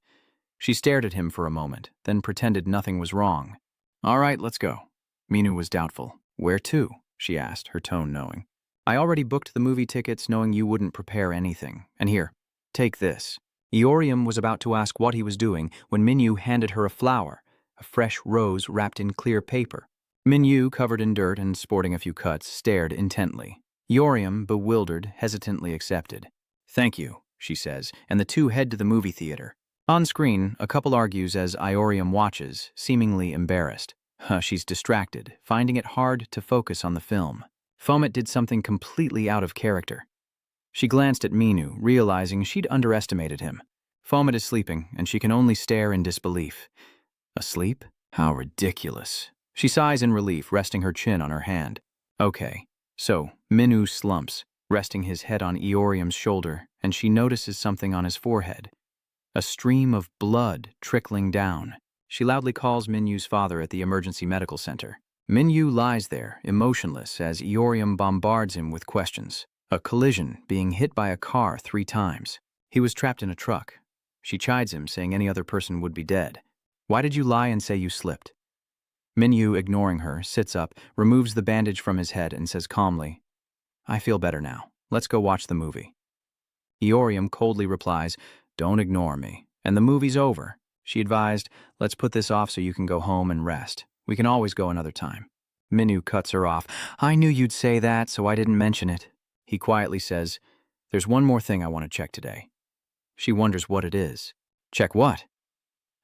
She stared at him for a moment, then pretended nothing was wrong. "All right, let's go." Minwoo was doubtful. "Where to?" she asked, her tone knowing. "I already booked the movie tickets knowing you wouldn't prepare anything. And here, take this." Eorium was about to ask what he was doing when Minwoo handed her a flower, a fresh rose wrapped in clear paper. Minwoo, covered in dirt and sporting a few cuts, stared intently. Eorium, bewildered, hesitantly accepted. "Thank you," she says, and the two head to the movie theater. On screen, a couple argues as Eorium watches, seemingly embarrassed. She's distracted, finding it hard to focus on the film. Fomet did something completely out of character. She glanced at Minwoo, realizing she'd underestimated him. Fomet is sleeping, and she can only stare in disbelief. Asleep? How ridiculous. She sighs in relief, resting her chin on her hand. Okay, so Minwoo slumps, resting his head on Eorium's shoulder, and she notices something on his forehead. A stream of blood trickling down. She loudly calls Minwoo's father at the emergency medical center. Minwoo lies there, emotionless, as Eorium bombards him with questions. A collision, being hit by a car 3 times. He was trapped in a truck. She chides him, saying any other person would be dead. "Why did you lie and say you slipped?" Minwoo, ignoring her, sits up, removes the bandage from his head, and says calmly, "I feel better now. Let's go watch the movie." Eorium coldly replies, "Don't ignore me." And the movie's over. She advised, "Let's put this off so you can go home and rest. We can always go another time." Minwoo cuts her off. "I knew you'd say that, so I didn't mention it." He quietly says, "There's one more thing I want to check today." She wonders what it is. "Check what?"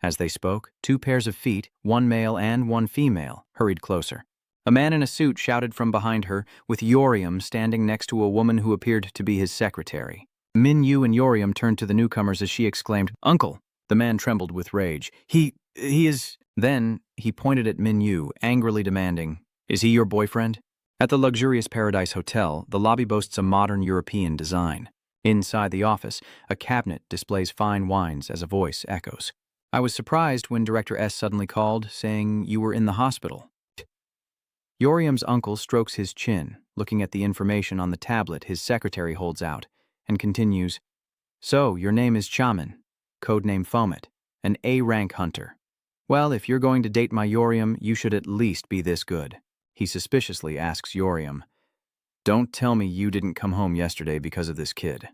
As they spoke, 2 pairs of feet, one male and one female, hurried closer. A man in a suit shouted from behind her, with Eorium standing next to a woman who appeared to be his secretary. Minwoo and Eorium turned to the newcomers as she exclaimed, "Uncle!" The man trembled with rage. He is... Then he pointed at Minwoo, angrily demanding, "Is he your boyfriend?" At the luxurious Paradise Hotel, the lobby boasts a modern European design. Inside the office, a cabinet displays fine wines as a voice echoes. "I was surprised when Director S suddenly called, saying you were in the hospital." Eorium's uncle strokes his chin, looking at the information on the tablet his secretary holds out, and continues, "So, your name is Chaman, codename Fomet, an A-rank hunter. Well, if you're going to date my Eorium, you should at least be this good." He suspiciously asks Eorium, "Don't tell me you didn't come home yesterday because of this kid.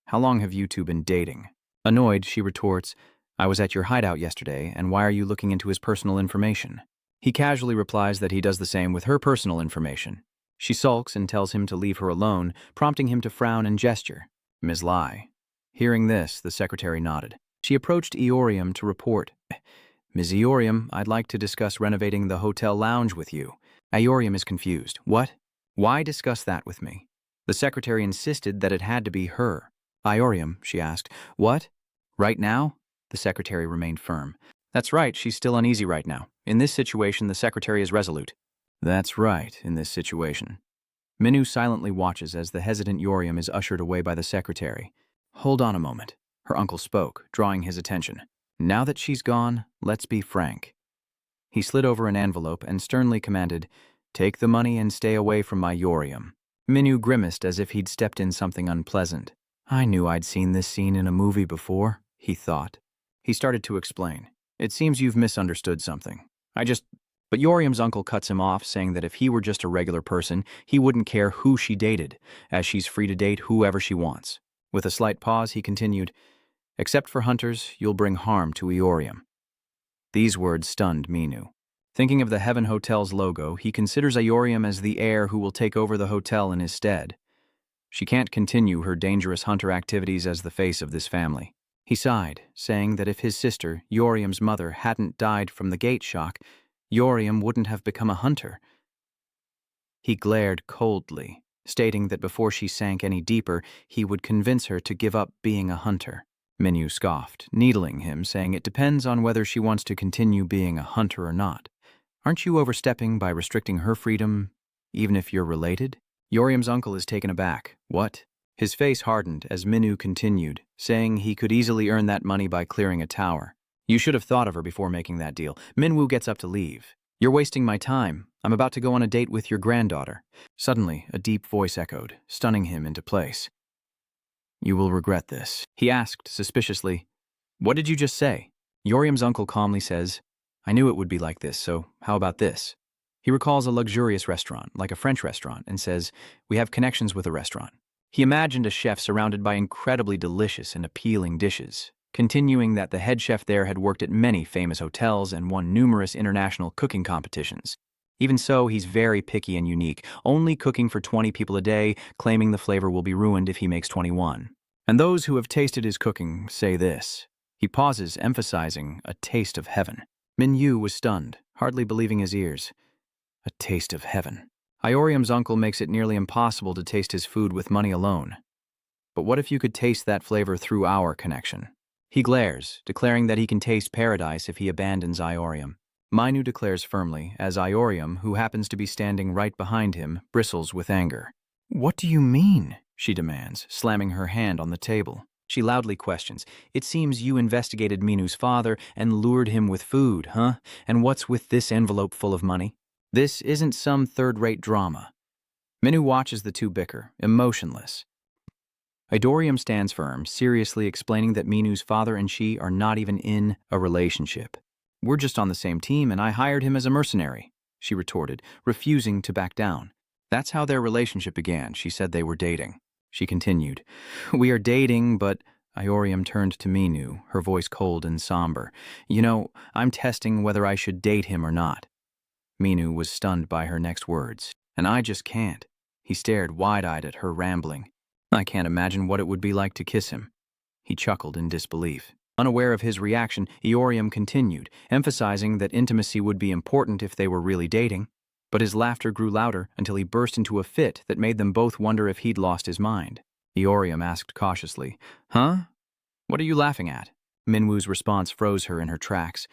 How long have you two been dating?" Annoyed, she retorts, "I was at your hideout yesterday, and why are you looking into his personal information?" He casually replies that he does the same with her personal information. She sulks and tells him to leave her alone, prompting him to frown and gesture. Ms. Lai. Hearing this, the secretary nodded. She approached Eorium to report, "Ms. Eorium, I'd like to discuss renovating the hotel lounge with you." Eorium is confused. "What? Why discuss that with me?" The secretary insisted that it had to be her. "Eorium," she asked, "what? Right now?" The secretary remained firm. "That's right, she's still uneasy right now. In this situation, the secretary is resolute." "That's right, in this situation." Minwoo silently watches as the hesitant Eorium is ushered away by the secretary. "Hold on a moment," her uncle spoke, drawing his attention. "Now that she's gone, let's be frank." He slid over an envelope and sternly commanded, "Take the money and stay away from my Eorium." Minwoo grimaced as if he'd stepped in something unpleasant. "I knew I'd seen this scene in a movie before," he thought. He started to explain. "It seems you've misunderstood something. But Eorium's uncle cuts him off, saying that if he were just a regular person, he wouldn't care who she dated, as she's free to date whoever she wants. With a slight pause, he continued, "Except for hunters, you'll bring harm to Eorium." These words stunned Minwoo. Thinking of the Heaven Hotel's logo, he considers Iorium as the heir who will take over the hotel in his stead. She can't continue her dangerous hunter activities as the face of this family. He sighed, saying that if his sister, Iorium's mother, hadn't died from the gate shock, Iorium wouldn't have become a hunter. He glared coldly, stating that before she sank any deeper, he would convince her to give up being a hunter. Minyu scoffed, needling him, saying it depends on whether she wants to continue being a hunter or not. Aren't you overstepping by restricting her freedom, even if you're related? Iorium's uncle is taken aback. What? His face hardened as Minyu continued, saying he could easily earn that money by clearing a tower. You should have thought of her before making that deal. Minwu gets up to leave. You're wasting my time. I'm about to go on a date with your granddaughter. Suddenly, a deep voice echoed, stunning him into place. You will regret this. He asked suspiciously, What did you just say? Iorium's uncle calmly says, I knew it would be like this, so how about this? He recalls a luxurious restaurant, like a French restaurant, and says, We have connections with a restaurant. He imagined a chef surrounded by incredibly delicious and appealing dishes, continuing that the head chef there had worked at many famous hotels and won numerous international cooking competitions. Even so, he's very picky and unique, only cooking for 20 people a day, claiming the flavor will be ruined if he makes 21. And those who have tasted his cooking say this. He pauses, emphasizing a taste of heaven. Minyu was stunned, hardly believing his ears. A taste of heaven. Iorium's uncle makes it nearly impossible to taste his food with money alone. But what if you could taste that flavor through our connection? He glares, declaring that he can taste paradise if he abandons Iorium. Minyu declares firmly, as Iorium, who happens to be standing right behind him, bristles with anger. What do you mean? She demands, slamming her hand on the table. She loudly questions, It seems you investigated Minu's father and lured him with food, huh? And what's with this envelope full of money? This isn't some third-rate drama. Minyu watches the two bicker, emotionless. Iorium stands firm, seriously explaining that Minu's father and she are not even in a relationship. We're just on the same team and I hired him as a mercenary, she retorted, refusing to back down. That's how their relationship began. She said they were dating. She continued, We are dating, but Iorium turned to Minyu, her voice cold and somber. You know, I'm testing whether I should date him or not. Minyu was stunned by her next words. And I just can't. He stared wide-eyed at her, rambling. I can't imagine what it would be like to kiss him. He chuckled in disbelief. Unaware of his reaction, Iorium continued, emphasizing that intimacy would be important if they were really dating. But his laughter grew louder until he burst into a fit that made them both wonder if he'd lost his mind. Iorium asked cautiously, Huh? What are you laughing at? Minwu's response froze her in her tracks.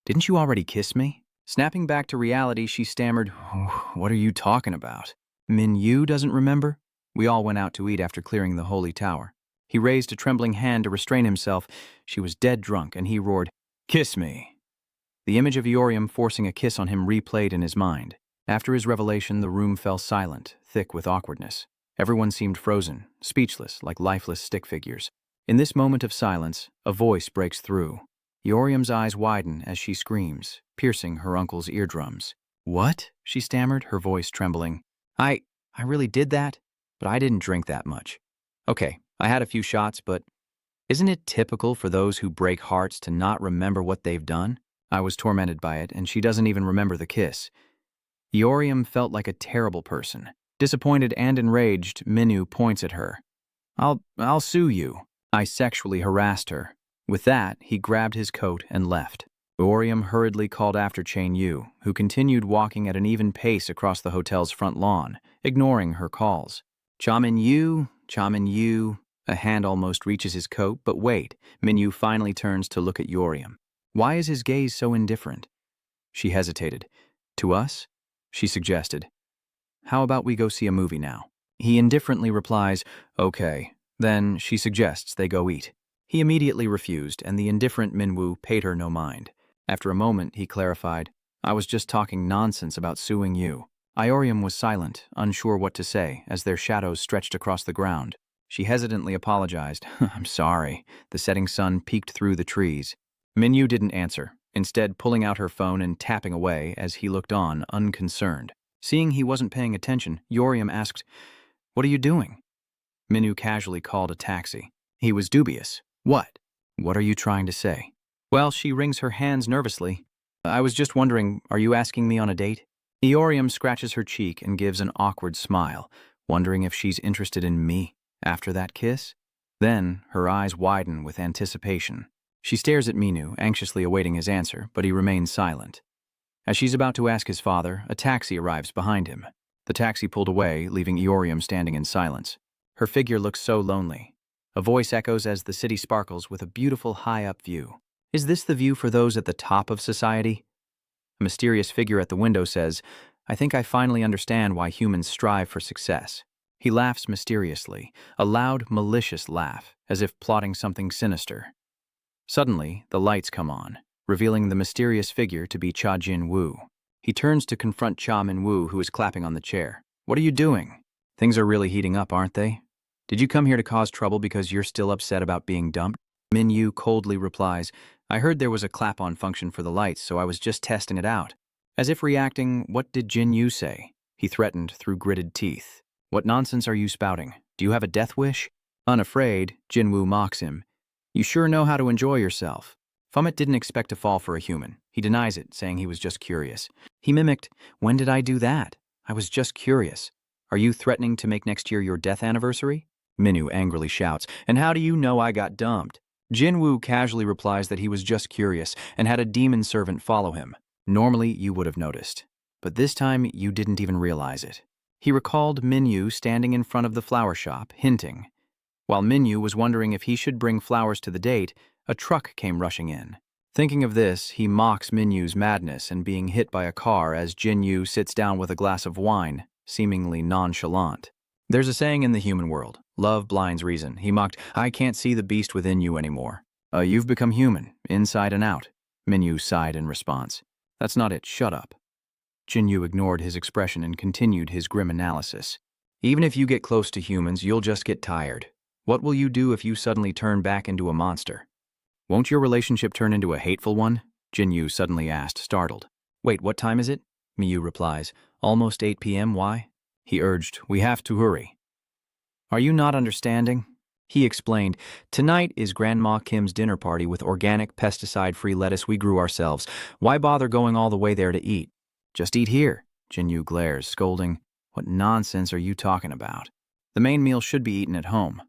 Didn't you already kiss me? Snapping back to reality, she stammered, What are you talking about? Minyu doesn't remember? We all went out to eat after clearing the holy tower. He raised a trembling hand to restrain himself. She was dead drunk, and he roared, Kiss me. The image of Iorium forcing a kiss on him replayed in his mind. After his revelation, the room fell silent, thick with awkwardness. Everyone seemed frozen, speechless, like lifeless stick figures. In this moment of silence, a voice breaks through. Iorium's eyes widen as she screams, piercing her uncle's eardrums. What? She stammered, her voice trembling. I really did that, but I didn't drink that much. Okay, I had a few shots, but isn't it typical for those who break hearts to not remember what they've done? I was tormented by it, and she doesn't even remember the kiss. Iorium felt like a terrible person. Disappointed and enraged, Minyu points at her. I'll sue you. I sexually harassed her. With that, he grabbed his coat and left. Iorium hurriedly called after Chain Yu, who continued walking at an even pace across the hotel's front lawn, ignoring her calls. Chamin Yu. A hand almost reaches his coat, but wait, Minyu finally turns to look at Iorium. Why is his gaze so indifferent? She hesitated. To us? She suggested. How about we go see a movie now? He indifferently replies, Okay. Then she suggests they go eat. He immediately refused, and the indifferent Minwu paid her no mind. After a moment, he clarified, I was just talking nonsense about suing you. Iorium was silent, unsure what to say, as their shadows stretched across the ground. She hesitantly apologized. I'm sorry. The setting sun peeked through the trees. Minyu didn't answer, instead pulling out her phone and tapping away as he looked on, unconcerned. Seeing he wasn't paying attention, Iorium asked, What are you doing? Minyu casually called a taxi. He was dubious. What? What are you trying to say? Well, she wrings her hands nervously. I was just wondering, are you asking me on a date? Eorium scratches her cheek and gives an awkward smile, wondering if she's interested in me after that kiss. Then, her eyes widen with anticipation. She stares at Minu, anxiously awaiting his answer, but he remains silent. As she's about to ask his father, a taxi arrives behind him. The taxi pulled away, leaving Eorium standing in silence. Her figure looks so lonely. A voice echoes as the city sparkles with a beautiful high-up view. Is this the view for those at the top of society? A mysterious figure at the window says, I think I finally understand why humans strive for success. He laughs mysteriously, a loud, malicious laugh, as if plotting something sinister. Suddenly, the lights come on, revealing the mysterious figure to be Cha Jin-woo. He turns to confront Cha Min-woo, who is clapping on the chair. What are you doing? Things are really heating up, aren't they? Did you come here to cause trouble because you're still upset about being dumped? Min-yu coldly replies, I heard there was a clap-on function for the lights, so I was just testing it out. As if reacting, what did Jin-yu say? He threatened through gritted teeth. What nonsense are you spouting? Do you have a death wish? Unafraid, Jin-woo mocks him. You sure know how to enjoy yourself. Fumit didn't expect to fall for a human. He denies it, saying he was just curious. He mimicked, when did I do that? I was just curious. Are you threatening to make next year your death anniversary? Minu angrily shouts, and how do you know I got dumped? Jin-woo casually replies that he was just curious and had a demon servant follow him. Normally, you would have noticed. But this time, you didn't even realize it. He recalled Min-yu standing in front of the flower shop, hinting. While Min-yu was wondering if he should bring flowers to the date, a truck came rushing in. Thinking of this, he mocks Min-yu's madness and being hit by a car as Jin-yu sits down with a glass of wine, seemingly nonchalant. There's a saying in the human world, love blinds reason. He mocked, I can't see the beast within you anymore. You've become human, inside and out. Min-yu sighed in response. That's not it, shut up. Jin-yu ignored his expression and continued his grim analysis. Even if you get close to humans, you'll just get tired. What will you do if you suddenly turn back into a monster? Won't your relationship turn into a hateful one? Jin-yu suddenly asked, startled. Wait, what time is it? Miyu replies, almost 8 p.m., why? He urged, we have to hurry. Are you not understanding? He explained, tonight is Grandma Kim's dinner party with organic, pesticide-free lettuce we grew ourselves. Why bother going all the way there to eat? Just eat here, Jin-yu glares, scolding. What nonsense are you talking about? The main meal should be eaten at home.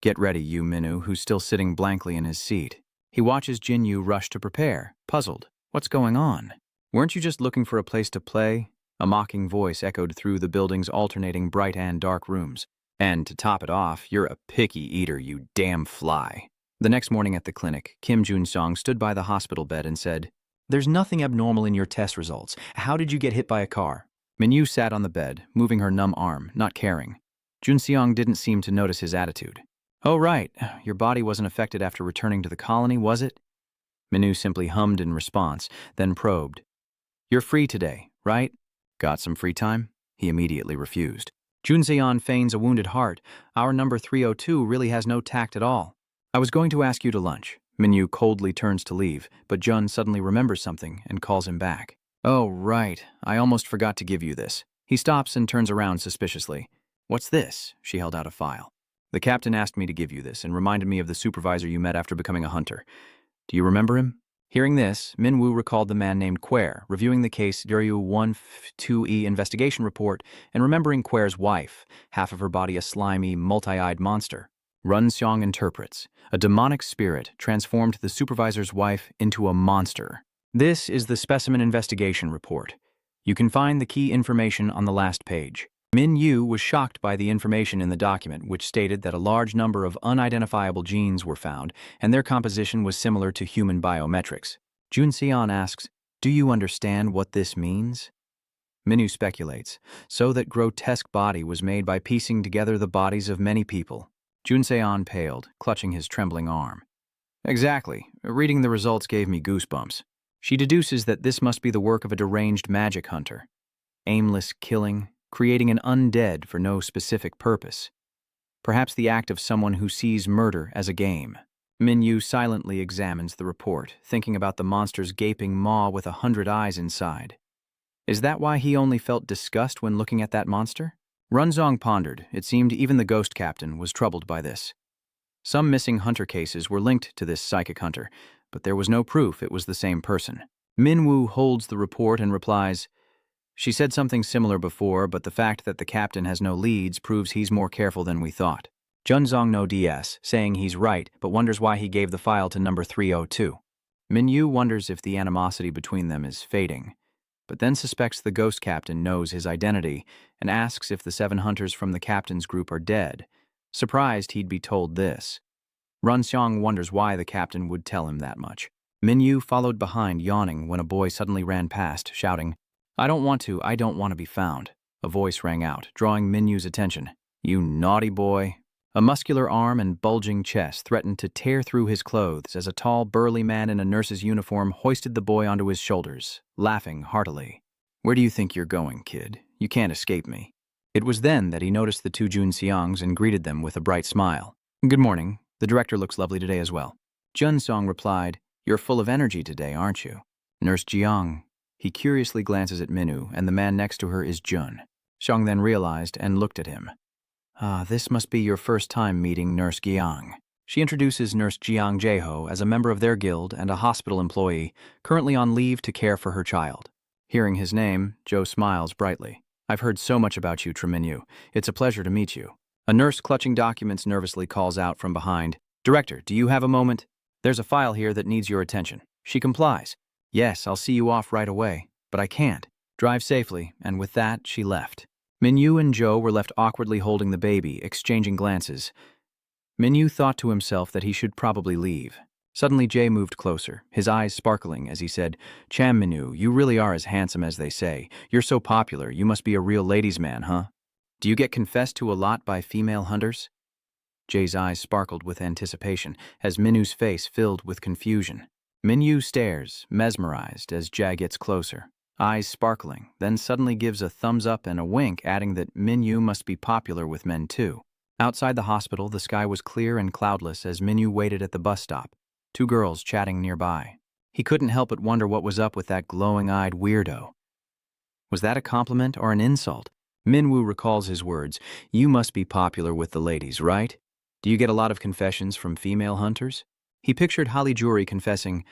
Get ready, you Minu, who's still sitting blankly in his seat. He watches Jin-yu rush to prepare, puzzled. What's going on? Weren't you just looking for a place to play? A mocking voice echoed through the building's alternating bright and dark rooms. And to top it off, you're a picky eater, you damn fly. The next morning at the clinic, Kim Jun-song stood by the hospital bed and said, There's nothing abnormal in your test results. How did you get hit by a car? Min-yu sat on the bed, moving her numb arm, not caring. Jun-seong didn't seem to notice his attitude. Oh, right. Your body wasn't affected after returning to the colony, was it? Min-yu simply hummed in response, then probed. You're free today, right? Got some free time? He immediately refused. Jun-seon feigns a wounded heart. Our number 302 really has no tact at all. I was going to ask you to lunch. Min-yu coldly turns to leave, but Jun suddenly remembers something and calls him back. Oh, right. I almost forgot to give you this. He stops and turns around suspiciously. What's this? She held out a file. The captain asked me to give you this and reminded me of the supervisor you met after becoming a hunter. Do you remember him? Hearing this, Min-woo recalled the man named Quare, reviewing the case Duryu 1-2E investigation report and remembering Quare's wife, half of her body a slimy, multi-eyed monster. Run-seong interprets. A demonic spirit transformed the supervisor's wife into a monster. This is the specimen investigation report. You can find the key information on the last page. Min-yu was shocked by the information in the document, which stated that a large number of unidentifiable genes were found, and their composition was similar to human biometrics. Jun-seon asks, Do you understand what this means? Minu speculates, so that grotesque body was made by piecing together the bodies of many people. Jun-seon paled, clutching his trembling arm. Exactly. Reading the results gave me goosebumps. She deduces that this must be the work of a deranged magic hunter. Aimless killing, creating an undead for no specific purpose. Perhaps the act of someone who sees murder as a game. Min-yu silently examines the report, thinking about the monster's gaping maw with 100 eyes inside. Is that why he only felt disgust when looking at that monster? Runzong pondered. It seemed even the ghost captain was troubled by this. Some missing hunter cases were linked to this psychic hunter, but there was no proof it was the same person. Minwoo holds the report and replies, "She said something similar before, but the fact that the captain has no leads proves he's more careful than we thought." Junzong no DS, saying he's right, but wonders why he gave the file to number 302. Minyu wonders if the animosity between them is fading, but then suspects the ghost captain knows his identity and asks if the 7 hunters from the captain's group are dead, surprised he'd be told this. Runxiang wonders why the captain would tell him that much. Minyu followed behind, yawning, when a boy suddenly ran past, shouting, I don't want to be found." A voice rang out, drawing Minyu's attention. "You naughty boy." A muscular arm and bulging chest threatened to tear through his clothes as a tall, burly man in a nurse's uniform hoisted the boy onto his shoulders, laughing heartily. "Where do you think you're going, kid? You can't escape me." It was then that he noticed the 2 Junxiangs and greeted them with a bright smile. "Good morning. The director looks lovely today as well." Junsong replied, "You're full of energy today, aren't you?" "Nurse Jiang." He curiously glances at Minwoo, and the man next to her is Jun. Xiang then realized and looked at him. "Ah, this must be your first time meeting Nurse Jiang." She introduces Nurse Jiang Jeho as a member of their guild and a hospital employee, currently on leave to care for her child. Hearing his name, Joe smiles brightly. "I've heard so much about you, Treminyu. It's a pleasure to meet you." A nurse clutching documents nervously calls out from behind, "Director, do you have a moment? There's a file here that needs your attention." She complies. "Yes, I'll see you off right away, but I can't. Drive safely," and with that, she left. Minyu and Joe were left awkwardly holding the baby, exchanging glances. Minyu thought to himself that he should probably leave. Suddenly, Jay moved closer, his eyes sparkling as he said, "Cham Minyu, you really are as handsome as they say. You're so popular, you must be a real ladies' man, huh? Do you get confessed to a lot by female hunters?" Jay's eyes sparkled with anticipation as Minyu's face filled with confusion. Minyu stares, mesmerized, as Jay gets closer, eyes sparkling, then suddenly gives a thumbs up and a wink, adding that Minyu must be popular with men too. Outside the hospital, the sky was clear and cloudless as Minyu waited at the bus stop, 2 girls chatting nearby. He couldn't help but wonder what was up with that glowing-eyed weirdo. Was that a compliment or an insult? Minwoo recalls his words, "You must be popular with the ladies, right? Do you get a lot of confessions from female hunters?" He pictured Halijuri confessing,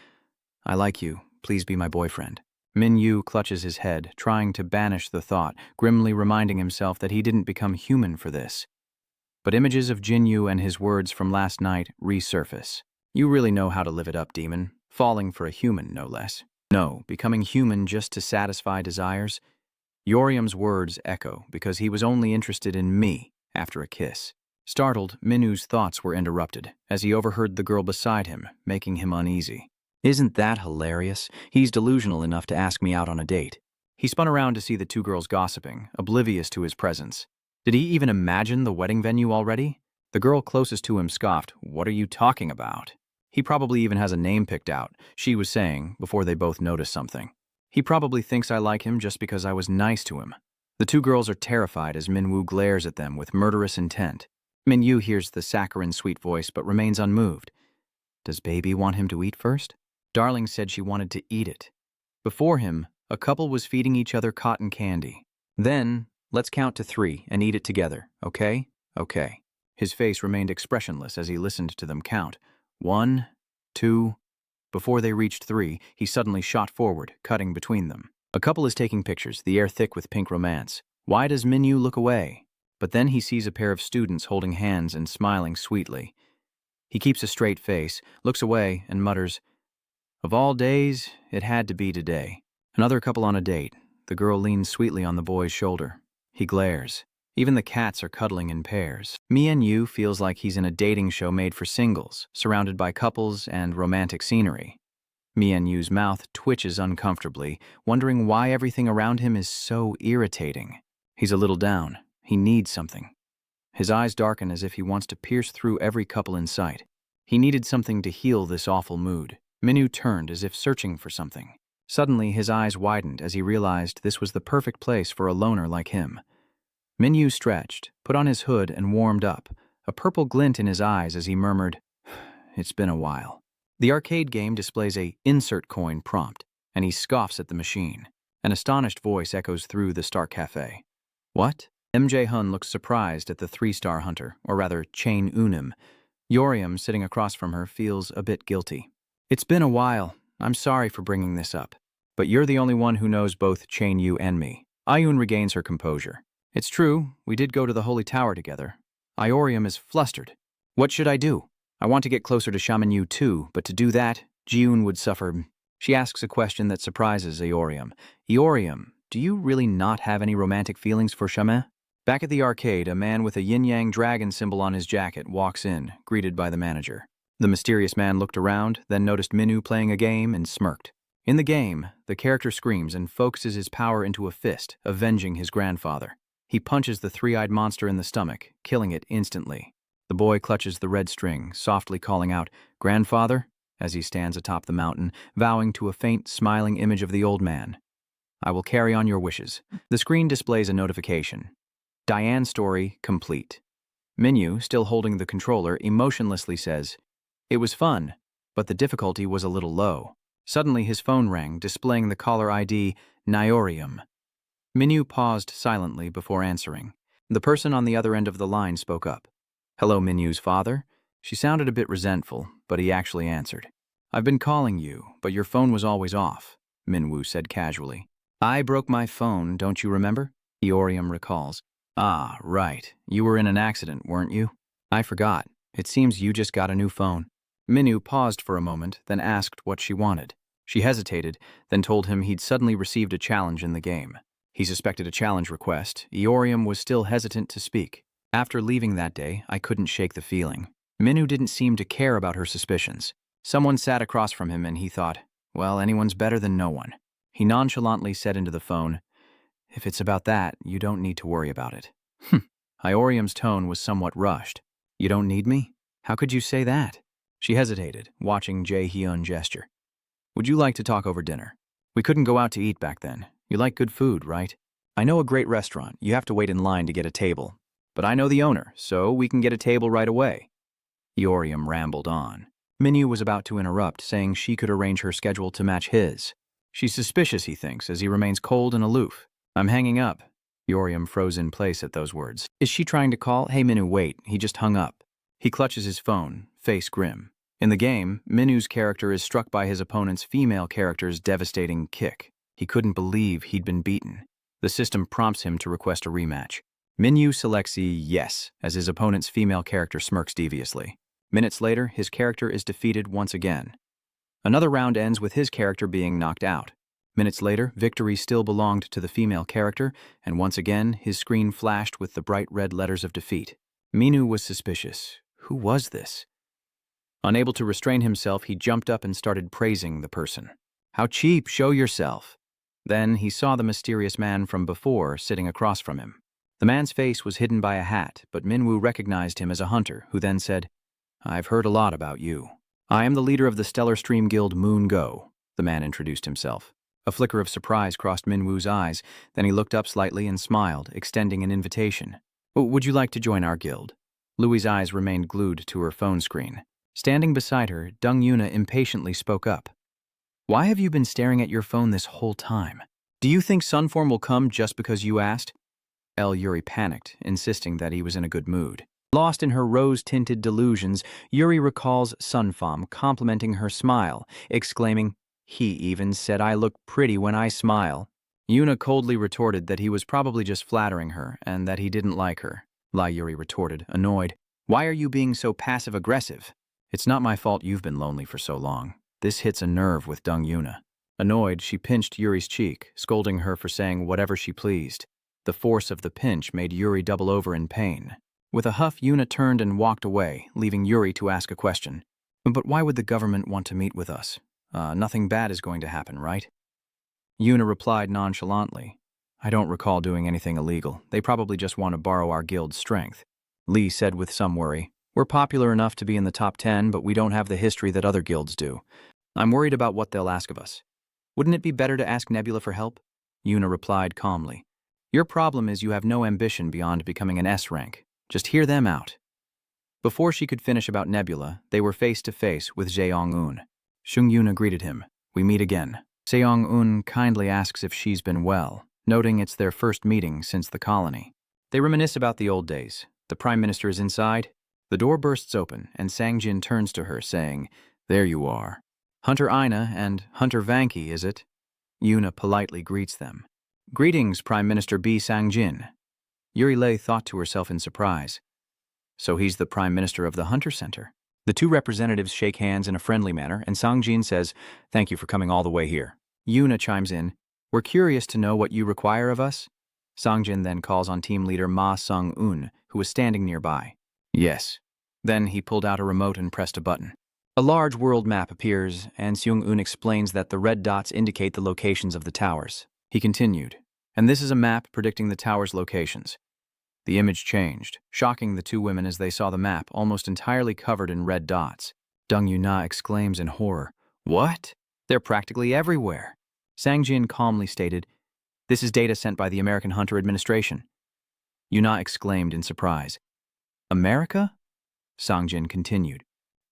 "I like you, please be my boyfriend." Minyu clutches his head, trying to banish the thought, grimly reminding himself that he didn't become human for this. But images of Jinyu and his words from last night resurface. "You really know how to live it up, demon. Falling for a human, no less. No, becoming human just to satisfy desires." Yoriam's words echo because he was only interested in me after a kiss. Startled, Minyu's thoughts were interrupted as he overheard the girl beside him, making him uneasy. "Isn't that hilarious? He's delusional enough to ask me out on a date." He spun around to see the 2 girls gossiping, oblivious to his presence. Did he even imagine the wedding venue already? The girl closest to him scoffed, "What are you talking about?" "He probably even has a name picked out," she was saying, before they both noticed something. "He probably thinks I like him just because I was nice to him." The 2 girls are terrified as Minwoo glares at them with murderous intent. Minyu hears the saccharine sweet voice but remains unmoved. Does baby want him to eat first? Darling said she wanted to eat it. Before him, a couple was feeding each other cotton candy. Then, let's count to 3 and eat it together, okay? Okay. His face remained expressionless as he listened to them count. 1, 2. Before they reached 3, he suddenly shot forward, cutting between them. A couple is taking pictures, the air thick with pink romance. Why does Minyu look away? But then he sees a pair of students holding hands and smiling sweetly. He keeps a straight face, looks away, and mutters, "Of all days, it had to be today." Another couple on a date. The girl leans sweetly on the boy's shoulder. He glares. Even the cats are cuddling in pairs. Minyu feels like he's in a dating show made for singles, surrounded by couples and romantic scenery. Mianyu's mouth twitches uncomfortably, wondering why everything around him is so irritating. He's a little down. He needs something. His eyes darken as if he wants to pierce through every couple in sight. He needed something to heal this awful mood. Minyu turned as if searching for something. Suddenly, his eyes widened as he realized this was the perfect place for a loner like him. Minyu stretched, put on his hood, and warmed up, a purple glint in his eyes as he murmured, "It's been a while." The arcade game displays a "insert coin" prompt, and he scoffs at the machine. An astonished voice echoes through the Star Cafe. "What?" MJ Hun looks surprised at the 3-star hunter, or rather, Chain Unim. Yoriam, sitting across from her, feels a bit guilty. "It's been a while. I'm sorry for bringing this up." but you're the only one who knows both Chain Yu and me. Ayun regains her composure. It's true, we did go to the Holy Tower together. Iorium is flustered. What should I do? I want to get closer to Shaman Yu too, but to do that, Jiun would suffer. She asks a question that surprises Iorium. Iorium, do you really not have any romantic feelings for Shaman? Back at the arcade, a man with a yin-yang dragon symbol on his jacket walks in, greeted by the manager. The mysterious man looked around, then noticed Minwoo playing a game and smirked. In the game, the character screams and focuses his power into a fist, avenging his grandfather. He punches the three-eyed monster in the stomach, killing it instantly. The boy clutches the red string, softly calling out, "Grandfather?" as he stands atop the mountain, vowing to a faint, smiling image of the old man. "I will carry on your wishes." The screen displays a notification. Diane's story complete. Minwoo, still holding the controller, emotionlessly says, "It was fun, but the difficulty was a little low." Suddenly his phone rang, displaying the caller ID, Niorium. Minwoo paused silently before answering. The person on the other end of the line spoke up. "Hello, Minwoo's father?" She sounded a bit resentful, but he actually answered. "I've been calling you, but your phone was always off," Minwoo said casually. "I broke my phone, don't you remember?" Iorium recalls. "Ah, right. You were in an accident, weren't you?" "I forgot. It seems you just got a new phone." Minwoo paused for a moment, then asked what she wanted. She hesitated, then told him he'd suddenly received a challenge in the game. He suspected a challenge request. Iorium was still hesitant to speak. "After leaving that day, I couldn't shake the feeling." Minwoo didn't seem to care about her suspicions. Someone sat across from him and he thought, well, anyone's better than no one. He nonchalantly said into the phone, "If it's about that, you don't need to worry about it." Iorium's tone was somewhat rushed. "You don't need me? How could you say that?" She hesitated, watching Jae-hyun gesture. "Would you like to talk over dinner? We couldn't go out to eat back then. You like good food, right? I know a great restaurant. You have to wait in line to get a table. But I know the owner, so we can get a table right away." Iorium rambled on. Minwoo was about to interrupt, saying she could arrange her schedule to match his. She's suspicious, he thinks, as he remains cold and aloof. "I'm hanging up." Iorium froze in place at those words. Is she trying to call? Hey, Minwoo, wait. He just hung up. He clutches his phone, face grim. In the game, Minwoo's character is struck by his opponent's female character's devastating kick. He couldn't believe he'd been beaten. The system prompts him to request a rematch. Minwoo selects a yes, as his opponent's female character smirks deviously. Minutes later, his character is defeated once again. Another round ends with his character being knocked out. Minutes later, victory still belonged to the female character, and once again, his screen flashed with the bright red letters of defeat. Minwoo was suspicious. Who was this? Unable to restrain himself, he jumped up and started praising the person. "How cheap, show yourself." Then he saw the mysterious man from before sitting across from him. The man's face was hidden by a hat, but Minwoo recognized him as a hunter, who then said, "I've heard a lot about you." "I am the leader of the Stellar Stream Guild Moon Go," the man introduced himself. A flicker of surprise crossed Minwoo's eyes, then he looked up slightly and smiled, extending an invitation. "Would you like to join our guild?" Louie's eyes remained glued to her phone screen. Standing beside her, Dung Yuna impatiently spoke up. "Why have you been staring at your phone this whole time? Do you think Sunform will come just because you asked?" Yuri panicked, insisting that he was in a good mood. Lost in her rose-tinted delusions, Yuri recalls Sunform complimenting her smile, exclaiming, "He even said I look pretty when I smile." Yuna coldly retorted that he was probably just flattering her and that he didn't like her. Yuri retorted, annoyed, "Why are you being so passive-aggressive?" "It's not my fault you've been lonely for so long." This hits a nerve with Dung Yuna. Annoyed, she pinched Yuri's cheek, scolding her for saying whatever she pleased. The force of the pinch made Yuri double over in pain. With a huff, Yuna turned and walked away, leaving Yuri to ask a question. "But why would the government want to meet with us? Nothing bad is going to happen, right?" Yuna replied nonchalantly, "I don't recall doing anything illegal. They probably just want to borrow our guild's strength." Lee said with some worry, "We're popular enough to be in the top 10, but we don't have the history that other guilds do. I'm worried about what they'll ask of us." "Wouldn't it be better to ask Nebula for help?" Yuna replied calmly. "Your problem is you have no ambition beyond becoming an S rank. Just hear them out." Before she could finish about Nebula, they were face to face with Jaeong-un. Shung Yuna greeted him. "We meet again." Jaeong-un kindly asks if she's been well, noting it's their first meeting since the colony. They reminisce about the old days. The Prime Minister is inside. The door bursts open, and Sang-jin turns to her, saying, "There you are. Hunter Aina and Hunter Vanki, is it?" Yuna politely greets them. Greetings, Prime Minister B. Sang-jin. Yuri Lei thought to herself in surprise. So he's the Prime Minister of the Hunter Center. The two representatives shake hands in a friendly manner, and Sang-jin says, "Thank you for coming all the way here." Yuna chimes in, "We're curious to know what you require of us." Sang-jin then calls on team leader Ma Sung-un, who was standing nearby. Yes. Then he pulled out a remote and pressed a button. A large world map appears, and Sung-un explains that the red dots indicate the locations of the towers. He continued, "And this is a map predicting the towers' locations." The image changed, shocking the two women as they saw the map almost entirely covered in red dots. Dong Yuna exclaims in horror, "What? They're practically everywhere." Sang-jin calmly stated, "This is data sent by the American Hunter Administration." Yuna exclaimed in surprise, "America?" Sang-jin continued,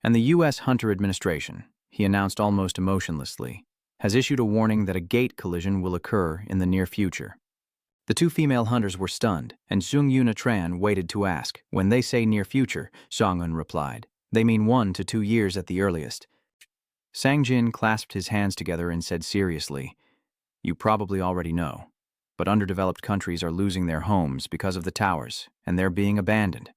"And the U.S. Hunter Administration," he announced almost emotionlessly, "has issued a warning that a gate collision will occur in the near future." The two female hunters were stunned, and Sung Yuna Tran waited to ask. When they say near future, Sang-un replied, "They mean 1 to 2 years at the earliest." Sang-jin clasped his hands together and said seriously, "You probably already know, but underdeveloped countries are losing their homes because of the towers, and they're being abandoned.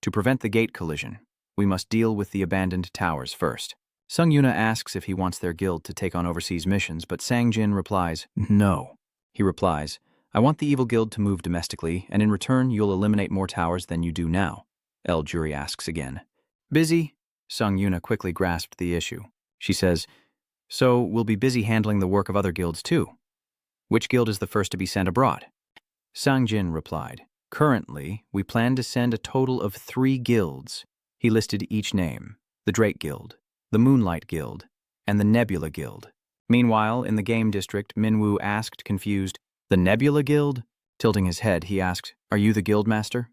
To prevent the gate collision, we must deal with the abandoned towers first." Sung Yuna asks if he wants their guild to take on overseas missions, but Sang-jin replies, "No." He replies, "I want the evil guild to move domestically, and in return you'll eliminate more towers than you do now." El Juri asks again. "Busy?" Sung Yuna quickly grasped the issue. She says, "So we'll be busy handling the work of other guilds too. Which guild is the first to be sent abroad?" Sang-jin replied, "Currently, we plan to send a total of 3 guilds." He listed each name: the Drake Guild, the Moonlight Guild, and the Nebula Guild. Meanwhile, in the game district, Minwoo asked, confused, "The Nebula Guild?" Tilting his head, he asked, "Are you the guild master?"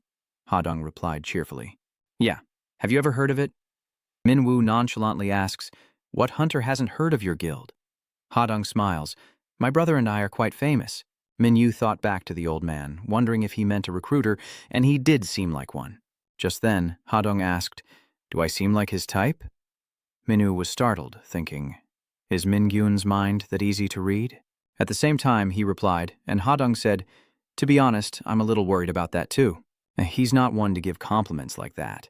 Hadong replied cheerfully, "Yeah. Have you ever heard of it?" Minwoo nonchalantly asks, "What hunter hasn't heard of your guild?" Hadong smiles, "My brother and I are quite famous." Minyu thought back to the old man, wondering if he meant a recruiter, and he did seem like one. Just then, Hadong asked, "Do I seem like his type?" Minwoo was startled, thinking, "Is Mingyun's mind that easy to read?" At the same time, he replied, and Hadong said, "To be honest, I'm a little worried about that too. He's not one to give compliments like that."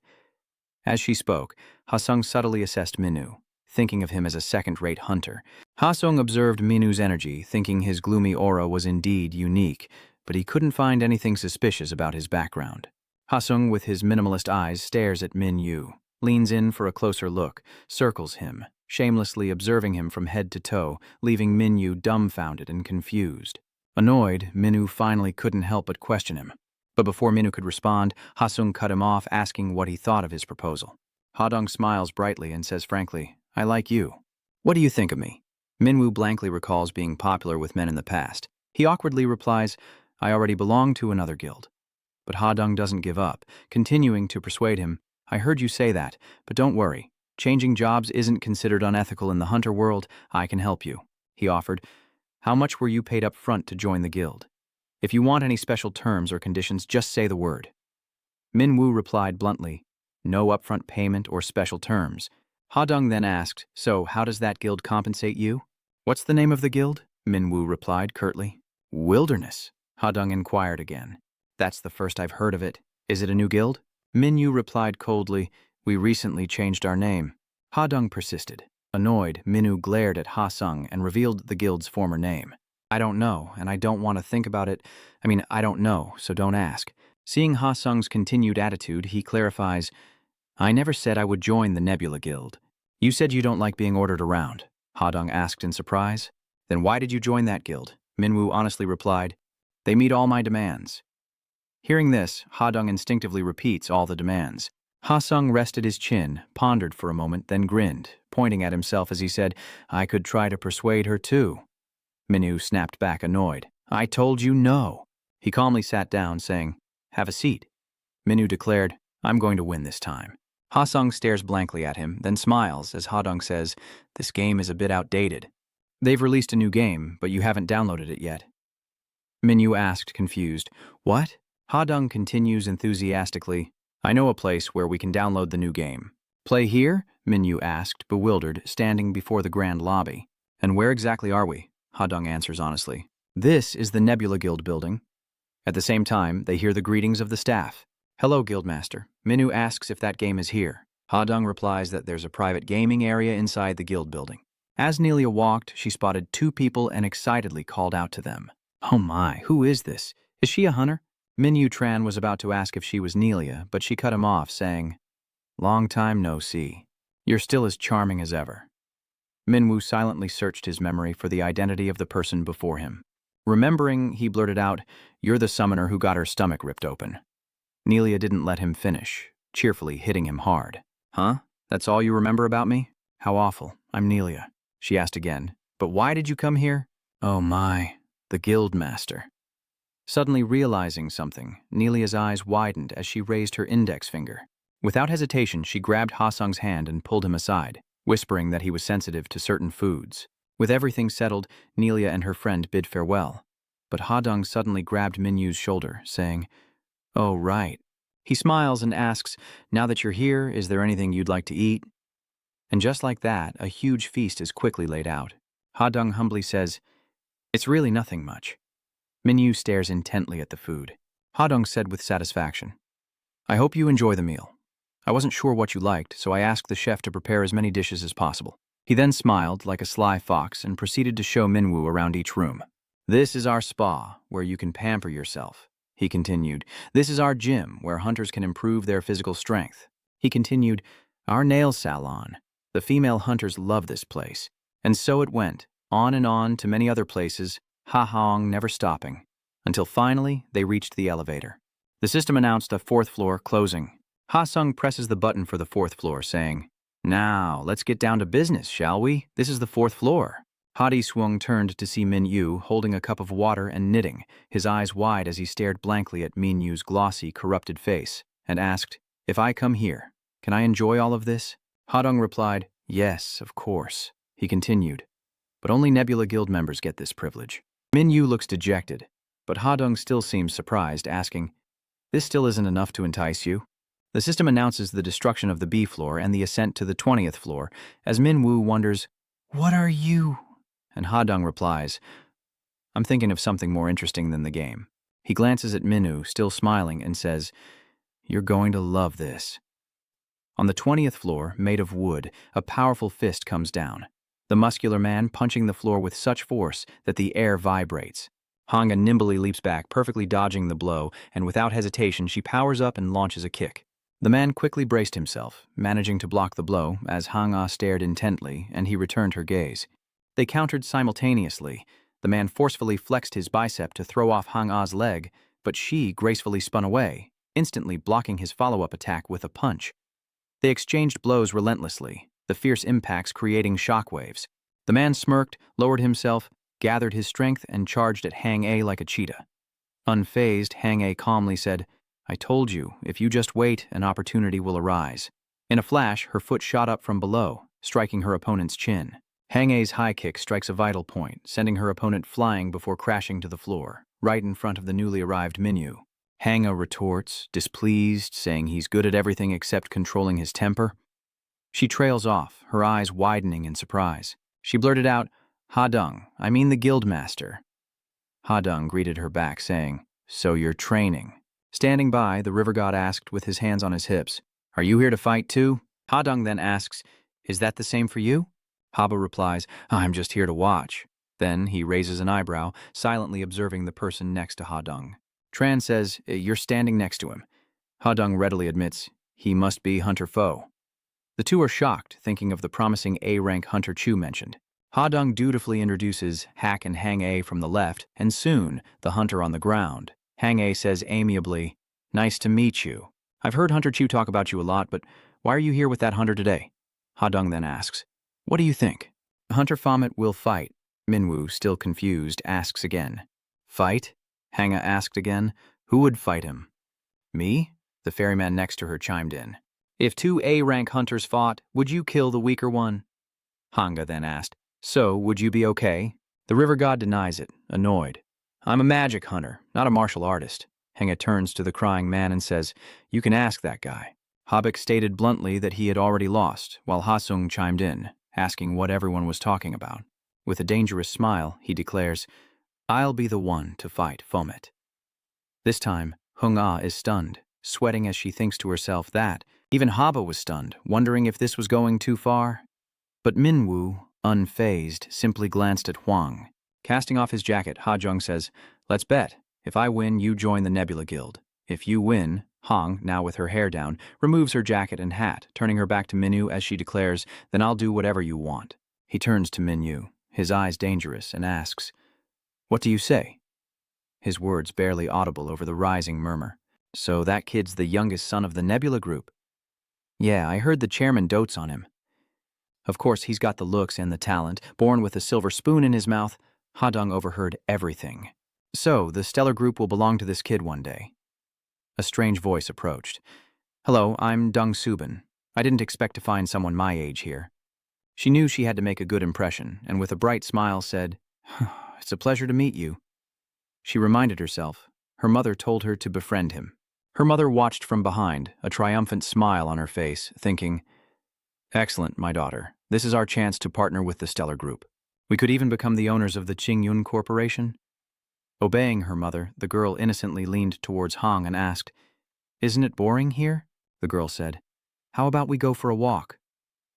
As she spoke, Ha-sung subtly assessed Minwoo, thinking of him as a second-rate hunter. Ha-sung observed Minwoo's energy, thinking his gloomy aura was indeed unique, but he couldn't find anything suspicious about his background. Ha-sung, with his minimalist eyes, stares at Minwoo, leans in for a closer look, circles him, shamelessly observing him from head to toe, leaving Minwoo dumbfounded and confused. Annoyed, Minwoo finally couldn't help but question him. But before Minwoo could respond, Ha-sung cut him off, asking what he thought of his proposal. Hadong smiles brightly and says frankly, "I like you. What do you think of me?" Minwoo blankly recalls being popular with men in the past. He awkwardly replies, "I already belong to another guild." But Hadong doesn't give up, continuing to persuade him, "I heard you say that, but don't worry. Changing jobs isn't considered unethical in the hunter world. I can help you." He offered, "How much were you paid up front to join the guild? If you want any special terms or conditions, just say the word." Minwoo replied bluntly, "No upfront payment or special terms." Hadong then asked, "So how does that guild compensate you?" "What's the name of the guild?" Minwoo replied curtly. "Wilderness," Hadong inquired again. "That's the first I've heard of it. Is it a new guild?" Minwoo replied coldly, "We recently changed our name." Hadong persisted. Annoyed, Minwoo glared at Ha-sung and revealed the guild's former name. "I don't know, and I don't want to think about it. I don't know, so don't ask." Seeing Ha-sung's continued attitude, he clarifies, "I never said I would join the Nebula Guild." "You said you don't like being ordered around," Hadong asked in surprise. "Then why did you join that guild?" Minwoo honestly replied, "They meet all my demands." Hearing this, Hadong instinctively repeats all the demands. Ha-sung rested his chin, pondered for a moment, then grinned, pointing at himself as he said, "I could try to persuade her too." Minwoo snapped back, annoyed. "I told you no." He calmly sat down, saying, "Have a seat." Minwoo declared, "I'm going to win this time." Ha-sung stares blankly at him, then smiles as Hadong says, "This game is a bit outdated. They've released a new game, but you haven't downloaded it yet." Minwoo asked, confused, "What?" Hadong continues enthusiastically, "I know a place where we can download the new game." "Play here?" Minwoo asked, bewildered, standing before the grand lobby. "And where exactly are we?" Hadong answers honestly. This is the Nebula Guild building. At the same time, they hear the greetings of the staff. Hello, Guildmaster. Minwoo asks if that game is here. Hadong replies that there's a private gaming area inside the guild building. As Nelia walked, she spotted two people and excitedly called out to them. Oh my, who is this? Is she a hunter? Minwoo Tran was about to ask if she was Nelia, but she cut him off, saying, Long time no see. You're still as charming as ever. Minwoo silently searched his memory for the identity of the person before him. Remembering, he blurted out, You're the summoner who got her stomach ripped open. Nelia didn't let him finish, cheerfully hitting him hard. Huh? That's all you remember about me? How awful. I'm Nelia. She asked again. But why did you come here? Oh my, the guild master. Suddenly realizing something, Nelia's eyes widened as she raised her index finger. Without hesitation, she grabbed Ha-sung's hand and pulled him aside, whispering that he was sensitive to certain foods. With everything settled, Nelia and her friend bid farewell. But Hadong suddenly grabbed Minwoo's shoulder, saying, Oh, right. He smiles and asks, Now that you're here, is there anything you'd like to eat? And just like that, a huge feast is quickly laid out. Hadong humbly says, It's really nothing much. Minwoo stares intently at the food. Hadong said with satisfaction, I hope you enjoy the meal. I wasn't sure what you liked, so I asked the chef to prepare as many dishes as possible. He then smiled like a sly fox and proceeded to show Minwoo around each room. This is our spa, where you can pamper yourself. He continued, This is our gym, where hunters can improve their physical strength. He continued, Our nail salon. The female hunters love this place. And so it went, on and on to many other places, Ha-hong never stopping, until finally they reached the elevator. The system announced a fourth floor closing. Ha-sung presses the button for the fourth floor, saying, Now, let's get down to business, shall we? This is the fourth floor. Ha-swung turned to see Minwoo holding a cup of water and knitting, his eyes wide as he stared blankly at Minwoo's glossy, corrupted face, and asked, If I come here, can I enjoy all of this? Hadong replied, Yes, of course. He continued, But only Nebula Guild members get this privilege. Minwoo looks dejected, but Hadong still seems surprised, asking, This still isn't enough to entice you? The system announces the destruction of the B floor and the ascent to the 20th floor, as Minwoo wonders, What are you? And Hadong replies, I'm thinking of something more interesting than the game. He glances at Minwoo, still smiling, and says, You're going to love this. On the 20th floor, made of wood, a powerful fist comes down, the muscular man punching the floor with such force that the air vibrates. Hanga nimbly leaps back, perfectly dodging the blow, and without hesitation she powers up and launches a kick. The man quickly braced himself, managing to block the blow as Hanga stared intently, and he returned her gaze. They countered simultaneously. The man forcefully flexed his bicep to throw off Hanga's leg, but she gracefully spun away, instantly blocking his follow-up attack with a punch. They exchanged blows relentlessly, the fierce impacts creating shockwaves. The man smirked, lowered himself, gathered his strength, and charged at Hang-A like a cheetah. Unfazed, Hang-A calmly said, I told you, if you just wait, an opportunity will arise. In a flash, her foot shot up from below, striking her opponent's chin. Hang-A's high kick strikes a vital point, sending her opponent flying before crashing to the floor, right in front of the newly arrived Minwoo. Hanga retorts, displeased, saying he's good at everything except controlling his temper. She trails off, her eyes widening in surprise. She blurted out, Hadong, I mean the guildmaster. Hadong greeted her back, saying, So you're training. Standing by, the river god asked with his hands on his hips, Are you here to fight too? Hadong then asks, Is that the same for you? Haba replies, I'm just here to watch. Then he raises an eyebrow, silently observing the person next to Hadong. Tran says, You're standing next to him. Hadong readily admits, He must be Hunter Foe. The two are shocked, thinking of the promising A-rank Hunter Chu mentioned. Hadong dutifully introduces Hack and Hang-A from the left, and soon, the hunter on the ground. Hang-A says amiably, Nice to meet you. I've heard Hunter Chu talk about you a lot, but why are you here with that hunter today? Hadong then asks, What do you think? Hunter Fomet will fight. Minwoo, still confused, asks again. Fight? Hanga asked again. Who would fight him? Me? The ferryman next to her chimed in. If two A-rank hunters fought, would you kill the weaker one? Hanga then asked, So, would you be okay? The river god denies it, annoyed. I'm a magic hunter, not a martial artist. Hanga turns to the crying man and says, You can ask that guy. Habik stated bluntly that he had already lost, while Ha-sung chimed in, asking what everyone was talking about. With a dangerous smile, he declares, "I'll be the one to fight Fomet." This time, Hung-ah is stunned, sweating as she thinks to herself that even Haba was stunned, wondering if this was going too far. But Minwoo, unfazed, simply glanced at Huang. Casting off his jacket, Ha Jung says, "Let's bet. If I win, you join the Nebula Guild. If you win," Hong, now with her hair down, removes her jacket and hat, turning her back to Minwoo as she declares, "Then I'll do whatever you want." He turns to Minwoo, his eyes dangerous, and asks, "What do you say?" His words barely audible over the rising murmur. "So that kid's the youngest son of the Nebula Group?" "Yeah, I heard the chairman dotes on him." Of course, he's got the looks and the talent, born with a silver spoon in his mouth. Hadong overheard everything. "So, the stellar group will belong to this kid one day." A strange voice approached. "Hello, I'm Dung Subin. I didn't expect to find someone my age here." She knew she had to make a good impression, and with a bright smile said, "It's a pleasure to meet you." She reminded herself. Her mother told her to befriend him. Her mother watched from behind, a triumphant smile on her face, thinking, "Excellent, my daughter. This is our chance to partner with the stellar group. We could even become the owners of the Qingyun Corporation." Obeying her mother, the girl innocently leaned towards Hong and asked, "Isn't it boring here?" The girl said, "How about we go for a walk?"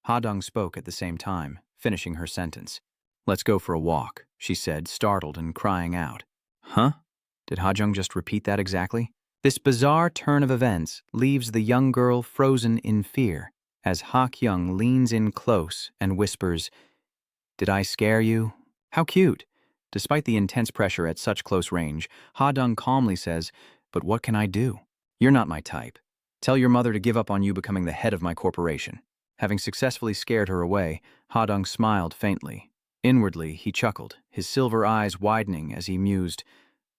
Hadong spoke at the same time, finishing her sentence. "Let's go for a walk," she said, startled and crying out. "Huh?" Did Hajung just repeat that exactly? This bizarre turn of events leaves the young girl frozen in fear as Ha Kyung leans in close and whispers, "Did I scare you?" "How cute." Despite the intense pressure at such close range, Ha Dung calmly says, "But what can I do? You're not my type. Tell your mother to give up on you becoming the head of my corporation." Having successfully scared her away, Ha Dung smiled faintly. Inwardly, he chuckled, his silver eyes widening as he mused,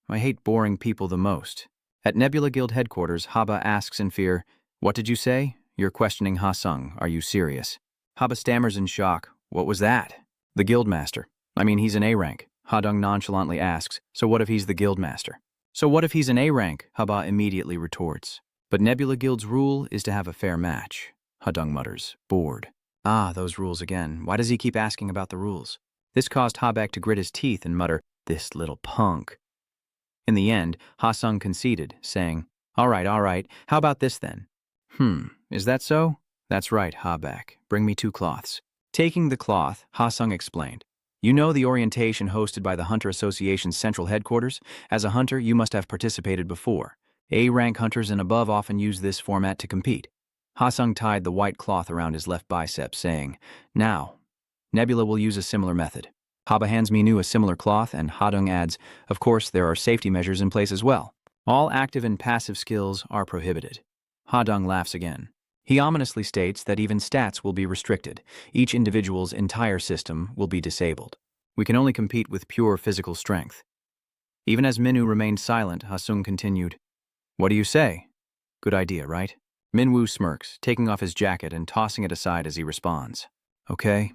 "I hate boring people the most." At Nebula Guild headquarters, Haba asks in fear, "What did you say? You're questioning Ha Sung. Are you serious?" Haba stammers in shock. "What was that?" "The guildmaster. I mean, he's an A rank." Hadung nonchalantly asks, "So what if he's the guildmaster?" "So what if he's an A rank?" Haba immediately retorts. "But Nebula Guild's rule is to have a fair match." Hadung mutters, bored. "Ah, those rules again. Why does he keep asking about the rules?" This caused Habak to grit his teeth and mutter, "This little punk." In the end, Ha Sung conceded, saying, all right, how about this then?" Is that so?" "That's right, Habak. Bring me 2 cloths." Taking the cloth, Ha Sung explained, "You know the orientation hosted by the Hunter Association's central headquarters? As a hunter, you must have participated before. A-rank hunters and above often use this format to compete." Ha Sung tied the white cloth around his left bicep, saying, "Now, Nebula will use a similar method." Haba hands Minu a similar cloth, and Hadung adds, "Of course, there are safety measures in place as well. All active and passive skills are prohibited." Hadung laughs again. He ominously states that even stats will be restricted. Each individual's entire system will be disabled. "We can only compete with pure physical strength." Even as Minu remained silent, Hasung continued, "What do you say?" "Good idea, right?" Minwoo smirks, taking off his jacket and tossing it aside as he responds, "Okay."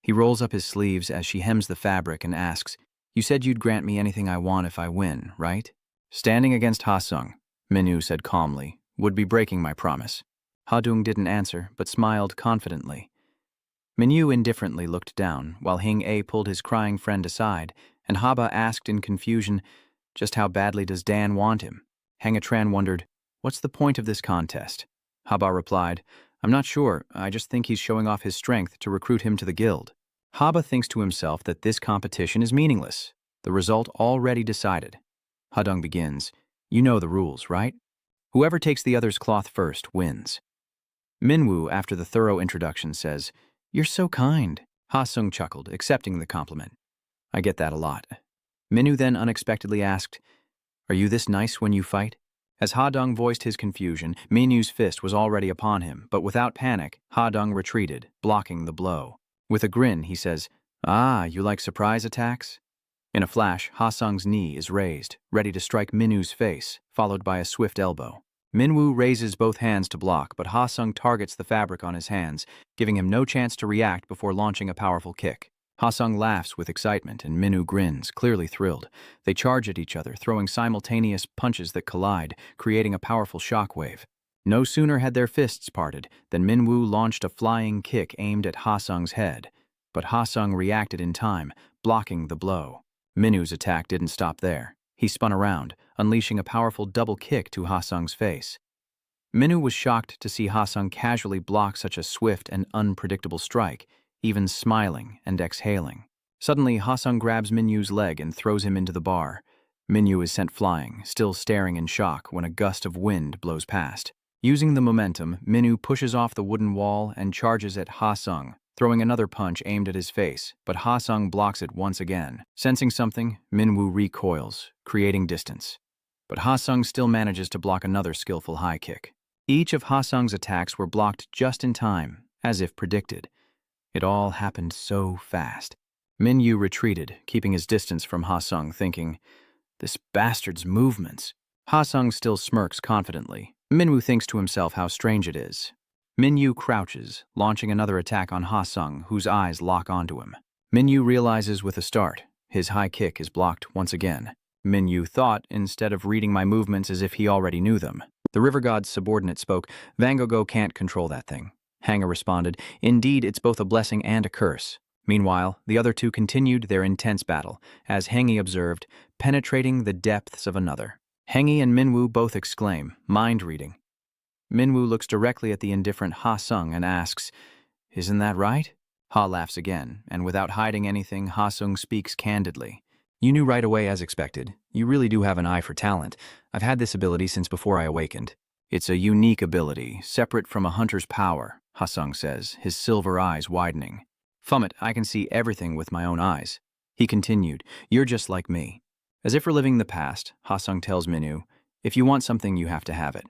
He rolls up his sleeves as she hems the fabric and asks, "You said you'd grant me anything I want if I win, right?" "Standing against Hasung," Minwoo said calmly, "would be breaking my promise." Hadung didn't answer, but smiled confidently. Minyu indifferently looked down, while Hing-A pulled his crying friend aside, and Haba asked in confusion, "Just how badly does Dan want him?" Hang-A-Tran wondered, "What's the point of this contest?" Haba replied, "I'm not sure, I just think he's showing off his strength to recruit him to the guild." Haba thinks to himself that this competition is meaningless, the result already decided. Hadung begins, "You know the rules, right? Whoever takes the other's cloth first wins." Minwoo, after the thorough introduction, says, "You're so kind." Ha-Sung chuckled, accepting the compliment. "I get that a lot." Minwoo then unexpectedly asked, "Are you this nice when you fight?" As Ha-Dung voiced his confusion, Minwoo's fist was already upon him, but without panic, Ha-Dung retreated, blocking the blow. With a grin, he says, "Ah, you like surprise attacks?" In a flash, Ha-Sung's knee is raised, ready to strike Minwoo's face, followed by a swift elbow. Minwoo raises both hands to block, but Ha-Sung targets the fabric on his hands, giving him no chance to react before launching a powerful kick. Ha-Sung laughs with excitement, and Minwoo grins, clearly thrilled. They charge at each other, throwing simultaneous punches that collide, creating a powerful shockwave. No sooner had their fists parted than Minwoo launched a flying kick aimed at Ha-Sung's head. but Ha-sung reacted in time, blocking the blow. Minu's attack didn't stop there. He spun around, unleashing a powerful double kick to Ha-sung's face. Minu was shocked to see Ha-sung casually block such a swift and unpredictable strike, even smiling and exhaling. Suddenly, Ha-sung grabs Minu's leg and throws him into the bar. Minu is sent flying, still staring in shock when a gust of wind blows past. Using the momentum, Minu pushes off the wooden wall and charges at Ha-sung, throwing another punch aimed at his face, but Ha-sung blocks it once again. Sensing something, Minwoo recoils, creating distance. But Ha-sung still manages to block another skillful high kick. Each of Ha-sung's attacks were blocked just in time, as if predicted. It all happened so fast. Minwoo retreated, keeping his distance from Ha-sung, thinking, "This bastard's movements." Ha-sung still smirks confidently. Minwoo thinks to himself how strange it is. Minwoo crouches, launching another attack on Ha-sung, whose eyes lock onto him. Minwoo realizes with a start, his high kick is blocked once again. Minwoo thought, instead of reading my movements as if he already knew them. The river god's subordinate spoke, "Vangogo can't control that thing." Hanga responded, "Indeed, it's both a blessing and a curse." Meanwhile, the other two continued their intense battle, as Hengi observed, penetrating the depths of another. Hengi and Minwoo both exclaim, "Mind-reading." Minwoo looks directly at the indifferent Ha-sung and asks, "Isn't that right?" Ha laughs again, and without hiding anything, Ha-sung speaks candidly. "You knew right away as expected. You really do have an eye for talent. I've had this ability since before I awakened." "It's a unique ability, separate from a hunter's power," Ha-sung says, his silver eyes widening. "From it, I can see everything with my own eyes." He continued, "You're just like me." As if reliving the past, Ha-sung tells Minwoo, "If you want something, you have to have it.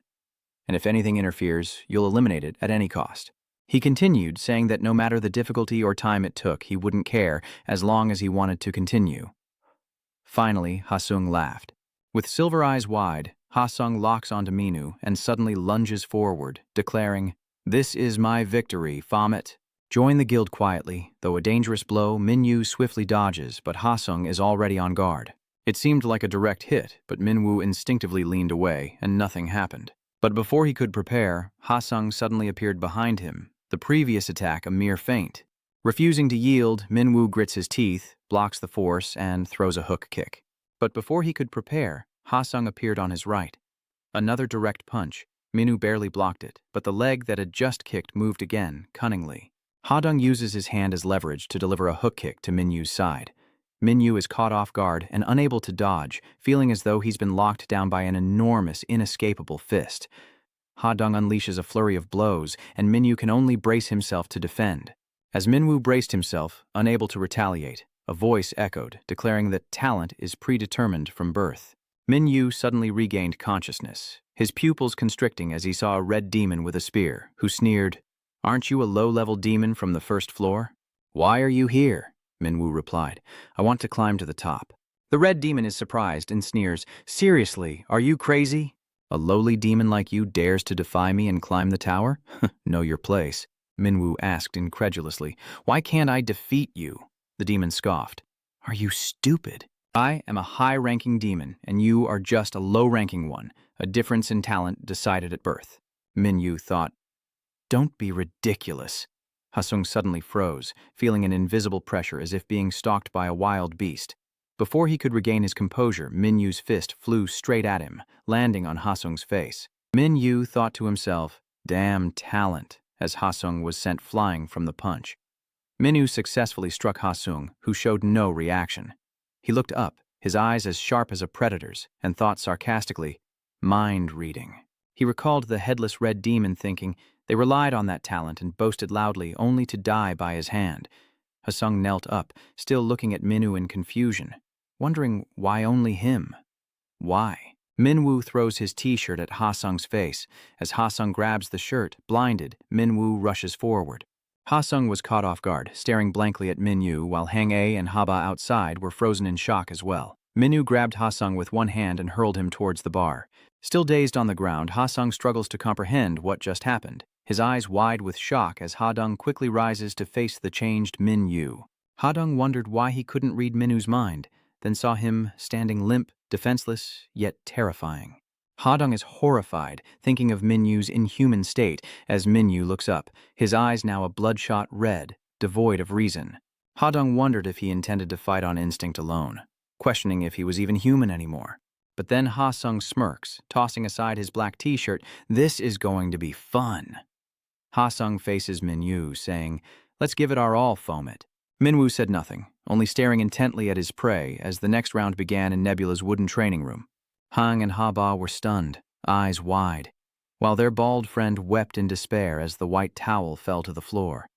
And if anything interferes, you'll eliminate it at any cost." He continued, saying that no matter the difficulty or time it took, he wouldn't care as long as he wanted to continue. Finally, Ha-sung laughed. With silver eyes wide, Ha-sung locks onto Minwoo and suddenly lunges forward, declaring, "This is my victory, Fomet." Join the guild quietly. Though a dangerous blow, Minwoo swiftly dodges, but Ha-sung is already on guard. It seemed like a direct hit, but Minwoo instinctively leaned away, and nothing happened. But before he could prepare, Ha-sung suddenly appeared behind him, the previous attack a mere feint. Refusing to yield, Minwoo grits his teeth, blocks the force, and throws a hook kick. But before he could prepare, Ha-sung appeared on his right. Another direct punch. Minwoo barely blocked it, but the leg that had just kicked moved again, cunningly. Ha-dung uses his hand as leverage to deliver a hook kick to Minwoo's side. Minwoo is caught off guard and unable to dodge, feeling as though he's been locked down by an enormous, inescapable fist. Ha-dung unleashes a flurry of blows, and Minwoo can only brace himself to defend. As Minwoo braced himself, unable to retaliate, a voice echoed, declaring that talent is predetermined from birth. Minwoo suddenly regained consciousness, his pupils constricting as he saw a red demon with a spear, who sneered, "Aren't you a low-level demon from the first floor?" "Why are you here?" Minwoo replied. "I want to climb to the top." The red demon is surprised and sneers, "Seriously, are you crazy? A lowly demon like you dares to defy me and climb the tower? Know your place." Minwoo asked incredulously, "Why can't I defeat you?" The demon scoffed. "Are you stupid? I am a high-ranking demon, and you are just a low-ranking one, a difference in talent decided at birth." Minwoo thought, "Don't be ridiculous." Ha-sung suddenly froze, feeling an invisible pressure as if being stalked by a wild beast. Before he could regain his composure, Minwoo's fist flew straight at him, landing on Ha-sung's face. Minwoo thought to himself, "Damn talent," as Ha-sung was sent flying from the punch. Minwoo successfully struck Ha-sung, who showed no reaction. He looked up, his eyes as sharp as a predator's, and thought sarcastically, "Mind-reading." He recalled the headless red demon, thinking, they relied on that talent and boasted loudly only to die by his hand. Ha-sung knelt up, still looking at Minwoo in confusion, wondering why only him. Why? Minwoo throws his t-shirt at Ha-sung's face. As Ha-sung grabs the shirt, blinded, Minwoo rushes forward. Ha-sung was caught off guard, staring blankly at Minwoo, while Hang-A and Haba outside were frozen in shock as well. Minwoo grabbed Ha-sung with one hand and hurled him towards the bar. Still dazed on the ground, Ha-sung struggles to comprehend what just happened, his eyes wide with shock as Ha-dung quickly rises to face the changed Minwoo. Ha-dung wondered why he couldn't read Minwoo's mind, then saw him standing limp, defenseless, yet terrifying. Ha-dung is horrified, thinking of Minwoo's inhuman state, as Minwoo looks up, his eyes now a bloodshot red, devoid of reason. Ha-dong wondered if he intended to fight on instinct alone, questioning if he was even human anymore. But then Ha-sung smirks, tossing aside his black t-shirt. This is going to be fun. Ha-sung faces Min-woo, saying, "Let's give it our all, Foamit." Min-woo said nothing, only staring intently at his prey as the next round began in Nebula's wooden training room. Hang and Ha-ba were stunned, eyes wide, while their bald friend wept in despair as the white towel fell to the floor.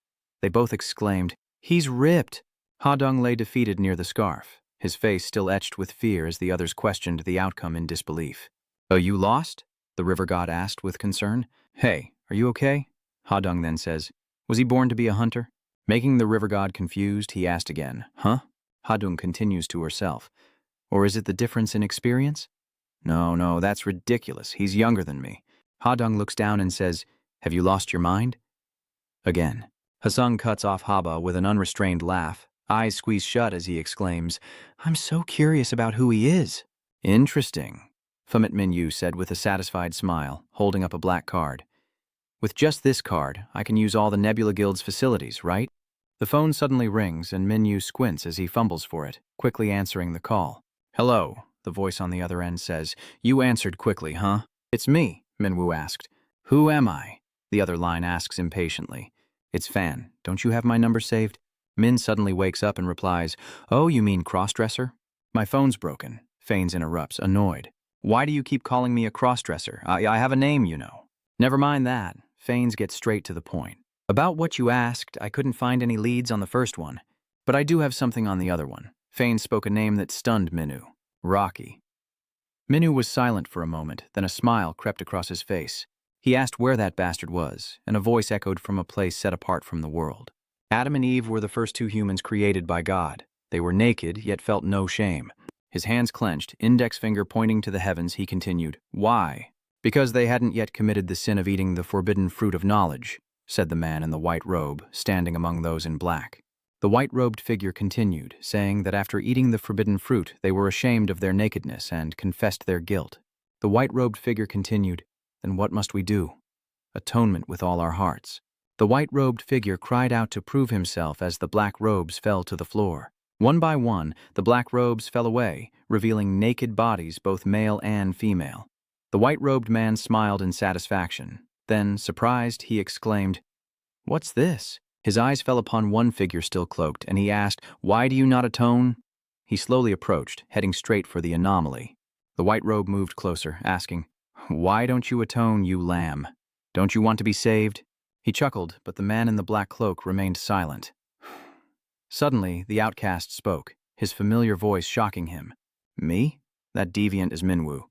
They both exclaimed, "He's ripped!" Ha-dong lay defeated near the scarf, his face still etched with fear as the others questioned the outcome in disbelief. "Oh, you lost?" the river god asked with concern. "Hey, are you okay?" Ha-dong then says, "Was he born to be a hunter?" Making the river god confused, he asked again, "Huh?" Ha-dong continues to herself, "Or is it the difference in experience?" No, that's ridiculous. He's younger than me." Ha-dong looks down and says, "Have you lost your mind?" Again. Ha-sung cuts off Ha-ba with an unrestrained laugh, eyes squeeze shut as he exclaims, "I'm so curious about who he is." "Interesting," Fumit Min-woo said with a satisfied smile, holding up a black card. "With just this card, I can use all the Nebula Guild's facilities, right?" The phone suddenly rings and Min-woo squints as he fumbles for it, quickly answering the call. "Hello," the voice on the other end says. "You answered quickly, huh?" "It's me," Min-woo asked. "Who am I?" the other line asks impatiently. "It's Fan. Don't you have my number saved?" Min suddenly wakes up and replies, "Oh, you mean crossdresser?" "My phone's broken," Fanes interrupts, annoyed. "Why do you keep calling me a crossdresser? I have a name, you know." "Never mind that." Fanes gets straight to the point. "About what you asked, I couldn't find any leads on the first one, but I do have something on the other one." Fanes spoke a name that stunned Minwoo. Rocky. Minwoo was silent for a moment, then a smile crept across his face. He asked where that bastard was, and a voice echoed from a place set apart from the world. Adam and Eve were the first two humans created by God. They were naked, yet felt no shame. His hands clenched, index finger pointing to the heavens, he continued, "Why?" "Because they hadn't yet committed the sin of eating the forbidden fruit of knowledge," said the man in the white robe, standing among those in black. The white-robed figure continued, saying that after eating the forbidden fruit, they were ashamed of their nakedness and confessed their guilt. The white-robed figure continued, "Then what must we do?" "Atonement with all our hearts." The white-robed figure cried out to prove himself as the black robes fell to the floor. One by one, the black robes fell away, revealing naked bodies, both male and female. The white-robed man smiled in satisfaction. Then, surprised, he exclaimed, "What's this?" His eyes fell upon one figure still cloaked, and he asked, "Why do you not atone?" He slowly approached, heading straight for the anomaly. The white robe moved closer, asking, "Why don't you atone, you lamb? Don't you want to be saved?" He chuckled, but the man in the black cloak remained silent. Suddenly, the outcast spoke, his familiar voice shocking him. "Me? That deviant is Minwoo."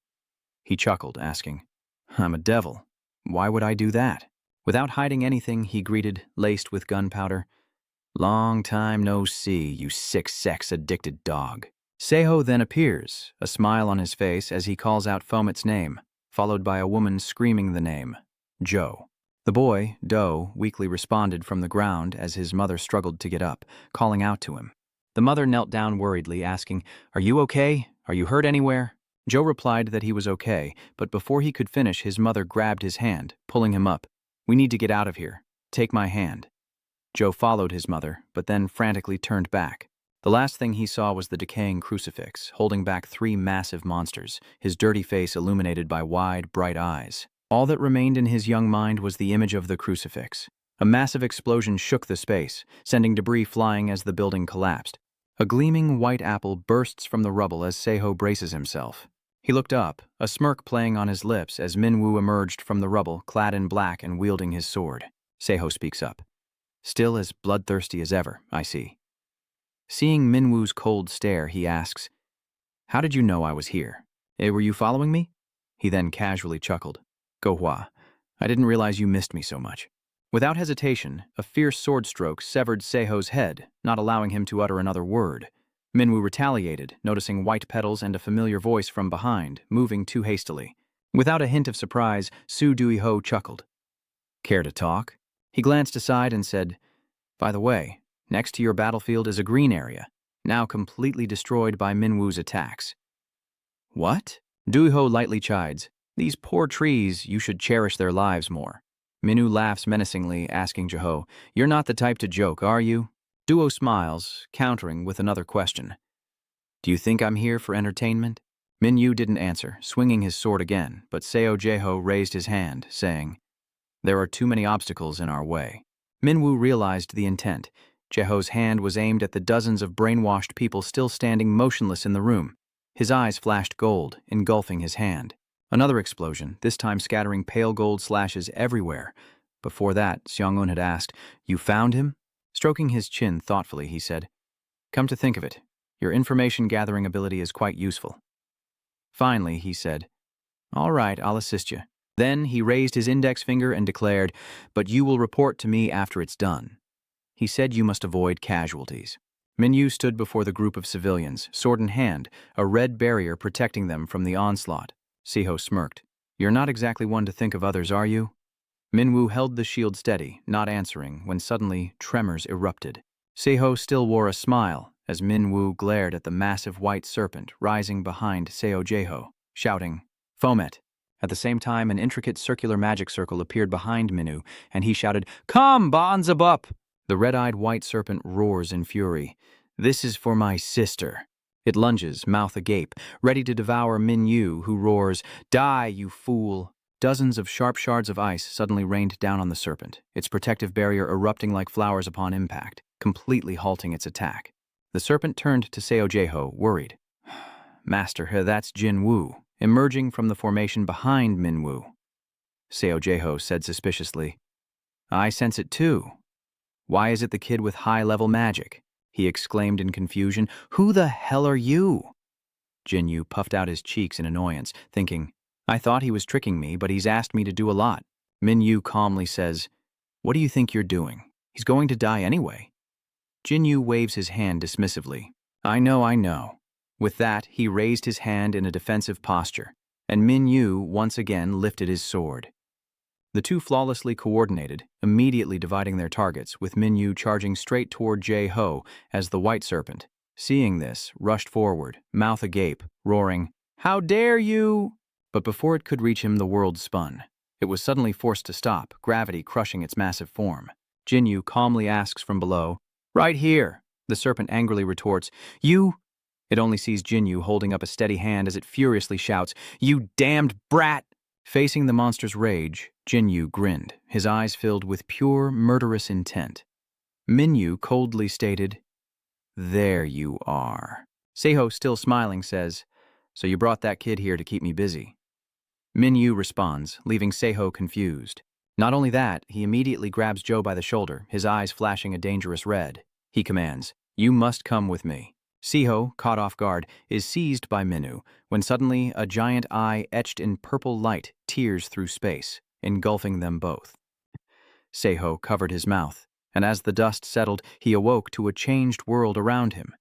He chuckled, asking, "I'm a devil. Why would I do that?" Without hiding anything, he greeted, laced with gunpowder, "Long time no see, you sick sex-addicted dog." Seho then appears, a smile on his face as he calls out Fomit's name, followed by a woman screaming the name, Joe. The boy, Do, weakly responded from the ground as his mother struggled to get up, calling out to him. The mother knelt down worriedly, asking, "Are you okay? Are you hurt anywhere?" Joe replied that he was okay, but before he could finish, his mother grabbed his hand, pulling him up. "We need to get out of here. Take my hand." Joe followed his mother, but then frantically turned back. The last thing he saw was the decaying crucifix, holding back three massive monsters, his dirty face illuminated by wide, bright eyes. All that remained in his young mind was the image of the crucifix. A massive explosion shook the space, sending debris flying as the building collapsed. A gleaming white apple bursts from the rubble as Seho braces himself. He looked up, a smirk playing on his lips as Minwoo emerged from the rubble, clad in black and wielding his sword. Seho speaks up. "Still as bloodthirsty as ever, I see." Seeing Minwoo's cold stare, he asks, "How did you know I was here? Were you following me?" He then casually chuckled. "Go Hua, I didn't realize you missed me so much." Without hesitation, a fierce sword stroke severed Seho's head, not allowing him to utter another word. Minwoo retaliated, noticing white petals and a familiar voice from behind, moving too hastily. Without a hint of surprise, Su Dui-ho chuckled. "Care to talk?" He glanced aside and said, "By the way, next to your battlefield is a green area, now completely destroyed by Minwoo's attacks." "What?" Dui-ho lightly chides. "These poor trees, you should cherish their lives more." Minwoo laughs menacingly, asking Jeho, "You're not the type to joke, are you?" Duo smiles, countering with another question. Do you think I'm here for entertainment? Minyu didn't answer, swinging his sword again, but Seo Jeho raised his hand, saying, There are too many obstacles in our way. Minwoo realized the intent. Jeho's hand was aimed at the dozens of brainwashed people still standing motionless in the room. His eyes flashed gold, engulfing his hand. Another explosion, this time scattering pale gold slashes everywhere. Before that, Seong-un had asked, You found him? Stroking his chin thoughtfully, he said, Come to think of it, your information-gathering ability is quite useful. Finally, he said, All right, I'll assist you. Then he raised his index finger and declared, But you will report to me after it's done. He said you must avoid casualties. Minyu stood before the group of civilians, sword in hand, a red barrier protecting them from the onslaught. Seho smirked. You're not exactly one to think of others, are you? Minwoo held the shield steady, not answering, when suddenly tremors erupted. Seho still wore a smile as Minwoo glared at the massive white serpent rising behind Seo Jeho, shouting, Fomet. At the same time, an intricate circular magic circle appeared behind Minwoo, and he shouted, Come, Bonzabup! The red-eyed white serpent roars in fury. This is for my sister. It lunges, mouth agape, ready to devour Minyu, who roars, Die, you fool! Dozens of sharp shards of ice suddenly rained down on the serpent, its protective barrier erupting like flowers upon impact, completely halting its attack. The serpent turned to Seo Jeho, worried. Master, that's Jin Woo, emerging from the formation behind Minwoo. Seo Jeho said suspiciously, I sense it too. Why is it the kid with high-level magic? He exclaimed in confusion. Who the hell are you? Jinyu puffed out his cheeks in annoyance, thinking, I thought he was tricking me, but he's asked me to do a lot. Minyu calmly says, What do you think you're doing? He's going to die anyway. Jinyu waves his hand dismissively. I know. With that, he raised his hand in a defensive posture, and Minyu once again lifted his sword. The two flawlessly coordinated, immediately dividing their targets, with Minyu charging straight toward Jeho as the white serpent, seeing this, rushed forward, mouth agape, roaring, How dare you! But before it could reach him, the world spun. It was suddenly forced to stop, gravity crushing its massive form. Jinyu calmly asks from below, Right here! The serpent angrily retorts, You! It only sees Jinyu holding up a steady hand as it furiously shouts, You damned brat! Facing the monster's rage, Jinyu grinned, his eyes filled with pure, murderous intent. Minyu coldly stated, There you are. Seho, still smiling, says, So you brought that kid here to keep me busy. Minyu responds, leaving Seho confused. Not only that, he immediately grabs Joe by the shoulder, his eyes flashing a dangerous red. He commands, You must come with me. Seho, caught off guard, is seized by Minyu, when suddenly a giant eye etched in purple light tears through space, engulfing them both. Seho covered his mouth, and as the dust settled, he awoke to a changed world around him,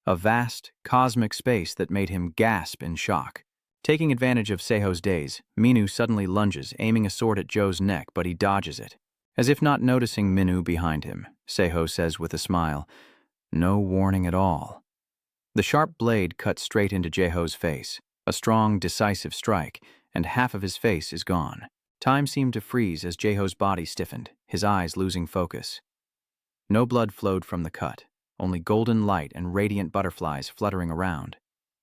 a vast, cosmic space that made him gasp in shock. Taking advantage of Seho's daze, Minyu suddenly lunges, aiming a sword at Joe's neck, but he dodges it. As if not noticing Minyu behind him, Seho says with a smile, No warning at all. The sharp blade cuts straight into Jeho's face, a strong, decisive strike, and half of his face is gone. Time seemed to freeze as Jeho's body stiffened, his eyes losing focus. No blood flowed from the cut, only golden light and radiant butterflies fluttering around.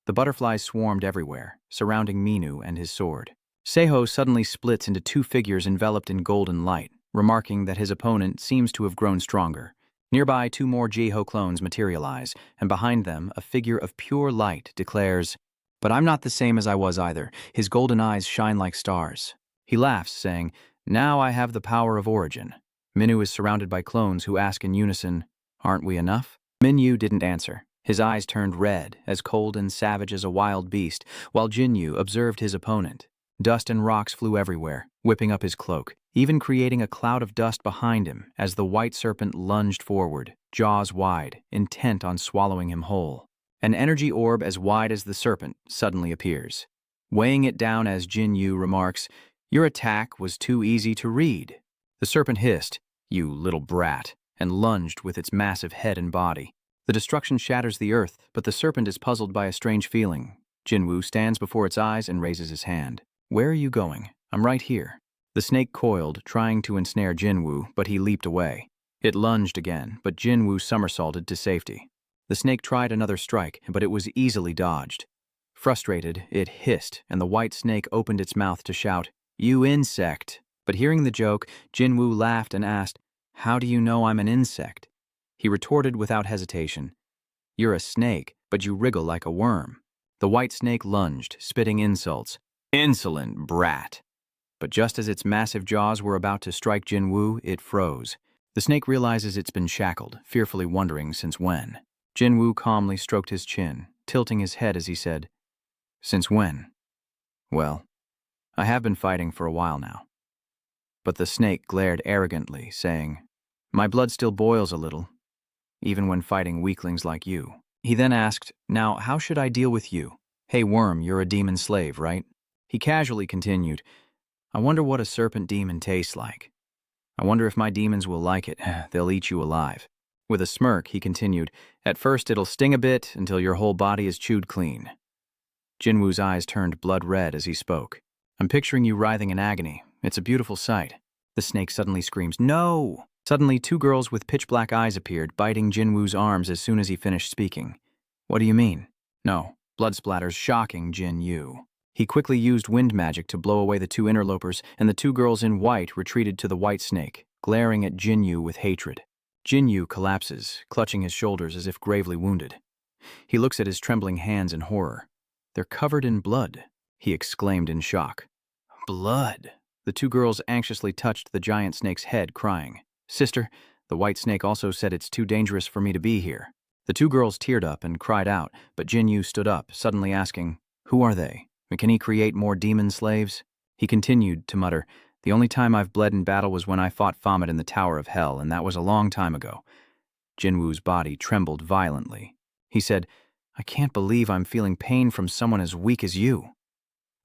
The butterflies swarmed everywhere, surrounding Minyu and his sword. Seho suddenly splits into two figures enveloped in golden light, remarking that his opponent seems to have grown stronger. Nearby, two more Jeho clones materialize, and behind them, a figure of pure light declares, But I'm not the same as I was either. His golden eyes shine like stars. He laughs, saying, Now I have the power of origin. Minyu is surrounded by clones who ask in unison, Aren't we enough? Minyu didn't answer. His eyes turned red, as cold and savage as a wild beast, while Jinyu observed his opponent. Dust and rocks flew everywhere, whipping up his cloak, even creating a cloud of dust behind him as the white serpent lunged forward, jaws wide, intent on swallowing him whole. An energy orb as wide as the serpent suddenly appears. Weighing it down as Jinyu remarks, Your attack was too easy to read. The serpent hissed, You little brat, and lunged with its massive head and body. The destruction shatters the earth, but the serpent is puzzled by a strange feeling. Jinwu stands before its eyes and raises his hand. Where are you going? I'm right here. The snake coiled, trying to ensnare Jinwu, but he leaped away. It lunged again, but Jinwoo somersaulted to safety. The snake tried another strike, but it was easily dodged. Frustrated, it hissed, and the white snake opened its mouth to shout, "You insect!" But hearing the joke, Jinwoo laughed and asked, "How do you know I'm an insect?" He retorted without hesitation, "You're a snake, but you wriggle like a worm." The white snake lunged, spitting insults. "Insolent brat!" But just as its massive jaws were about to strike Jinwoo, it froze. The snake realizes it's been shackled, fearfully wondering since when. Jinwoo calmly stroked his chin, tilting his head as he said, "Since when?" "Well, I have been fighting for a while now." But the snake glared arrogantly, saying, "My blood still boils a little, even when fighting weaklings like you." He then asked, "Now, how should I deal with you? Hey worm, you're a demon slave, right?" He casually continued, "I wonder what a serpent demon tastes like. I wonder if my demons will like it. They'll eat you alive." With a smirk, he continued, "At first it'll sting a bit until your whole body is chewed clean." Jinwoo's eyes turned blood red as he spoke. "I'm picturing you writhing in agony. It's a beautiful sight." The snake suddenly screams, "No!" Suddenly, two girls with pitch-black eyes appeared, biting Jinwoo's arms as soon as he finished speaking. "What do you mean?" "No. Blood splatters shocking Jinwoo." He quickly used wind magic to blow away the two interlopers, and the two girls in white retreated to the white snake, glaring at Jinwoo with hatred. Jinwoo collapses, clutching his shoulders as if gravely wounded. He looks at his trembling hands in horror. "They're covered in blood," he exclaimed in shock. "Blood!" The two girls anxiously touched the giant snake's head, crying, "Sister, the white snake also said it's too dangerous for me to be here." The two girls teared up and cried out, but Jinwoo stood up, suddenly asking, "Who are they? Can he create more demon slaves?" He continued to mutter, "The only time I've bled in battle was when I fought Vomit in the Tower of Hell, and that was a long time ago." Jinwoo's body trembled violently. He said, "I can't believe I'm feeling pain from someone as weak as you."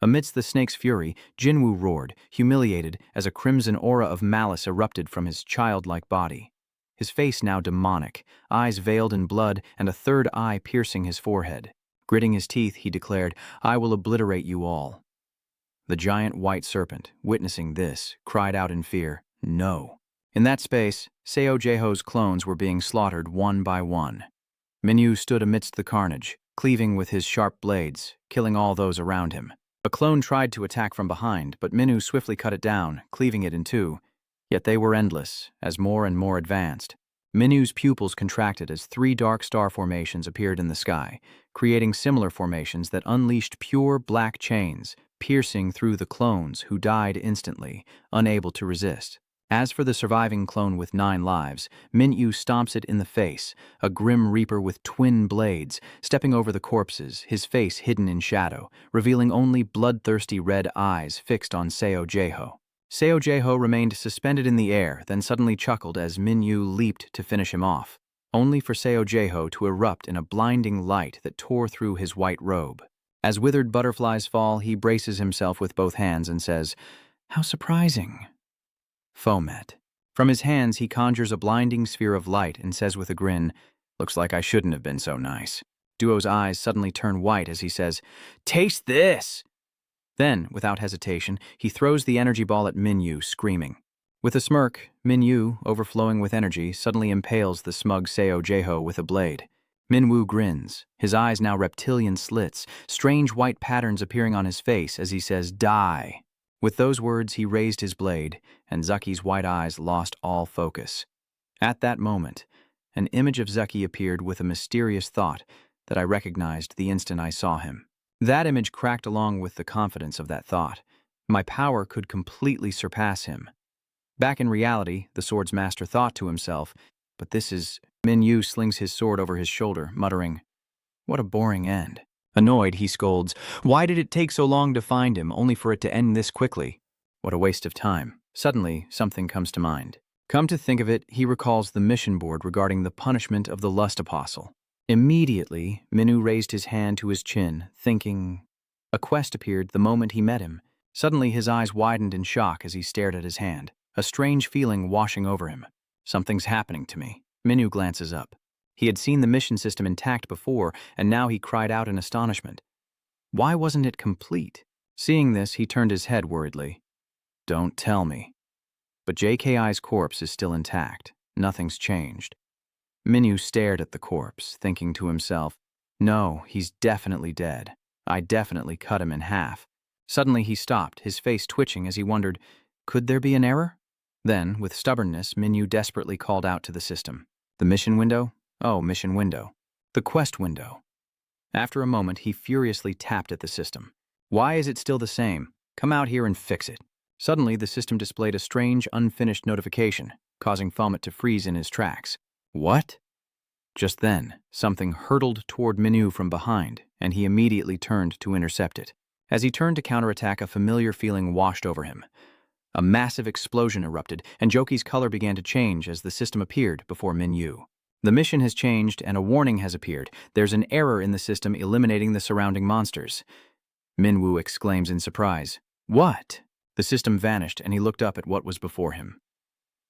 Amidst the snake's fury, Jinwoo roared, humiliated as a crimson aura of malice erupted from his childlike body. His face now demonic, eyes veiled in blood and a third eye piercing his forehead. Gritting his teeth, he declared, "I will obliterate you all." The giant white serpent, witnessing this, cried out in fear, "No." In that space, Seo Jaeho's clones were being slaughtered one by one. Minyu stood amidst the carnage, cleaving with his sharp blades, killing all those around him. A clone tried to attack from behind, but Minyu swiftly cut it down, cleaving it in two. Yet they were endless, as more and more advanced. Minyu's pupils contracted as three dark star formations appeared in the sky, creating similar formations that unleashed pure black chains, piercing through the clones who died instantly, unable to resist. As for the surviving clone with 9 lives, Minyu stomps it in the face, a grim reaper with twin blades, stepping over the corpses, his face hidden in shadow, revealing only bloodthirsty red eyes fixed on Seo Jaeho. Seo Jaeho remained suspended in the air, then suddenly chuckled as Minyu leaped to finish him off, only for Seo Jaeho to erupt in a blinding light that tore through his white robe. As withered butterflies fall, he braces himself with both hands and says, "How surprising." Fomet. From his hands, he conjures a blinding sphere of light and says with a grin, "Looks like I shouldn't have been so nice." Duo's eyes suddenly turn white as he says, "Taste this!" Then, without hesitation, he throws the energy ball at Minyu, screaming. With a smirk, Minyu, overflowing with energy, suddenly impales the smug Seo Jaeho with a blade. Minwoo grins, his eyes now reptilian slits, strange white patterns appearing on his face as he says, "Die." With those words, he raised his blade, and Zuki's white eyes lost all focus. At that moment, an image of Zuki appeared with a mysterious thought that I recognized the instant I saw him. That image cracked along with the confidence of that thought. My power could completely surpass him. Back in reality, the sword's master thought to himself, "But this is..." Minyu slings his sword over his shoulder, muttering, "What a boring end." Annoyed, he scolds, "Why did it take so long to find him, only for it to end this quickly? What a waste of time." Suddenly, something comes to mind. Come to think of it, he recalls the mission board regarding the punishment of the Lust Apostle. Immediately, Minyu raised his hand to his chin, thinking... A quest appeared the moment he met him. Suddenly, his eyes widened in shock as he stared at his hand, a strange feeling washing over him. "Something's happening to me." Minyu glances up. He had seen the mission system intact before, and now he cried out in astonishment. Why wasn't it complete? Seeing this, he turned his head worriedly. "Don't tell me." But JKI's corpse is still intact, Nothing's changed. Minyu stared at the corpse, thinking to himself, no, he's definitely dead. I definitely cut him in half. Suddenly he stopped, his face twitching as he wondered, could there be an error? Then, with stubbornness, Minyu desperately called out to the system. The mission window? Oh, mission window. The quest window. After a moment, he furiously tapped at the system. Why is it still the same? Come out here and fix it. Suddenly, the system displayed a strange, unfinished notification, causing Fomet to freeze in his tracks. What? Just then, something hurtled toward Minyu from behind, and he immediately turned to intercept it. As he turned to counterattack, a familiar feeling washed over him. A massive explosion erupted, and Joki's color began to change as the system appeared before Minyu. The mission has changed, and a warning has appeared. There's an error in the system eliminating the surrounding monsters. Minwu exclaims in surprise. What? The system vanished, and he looked up at what was before him.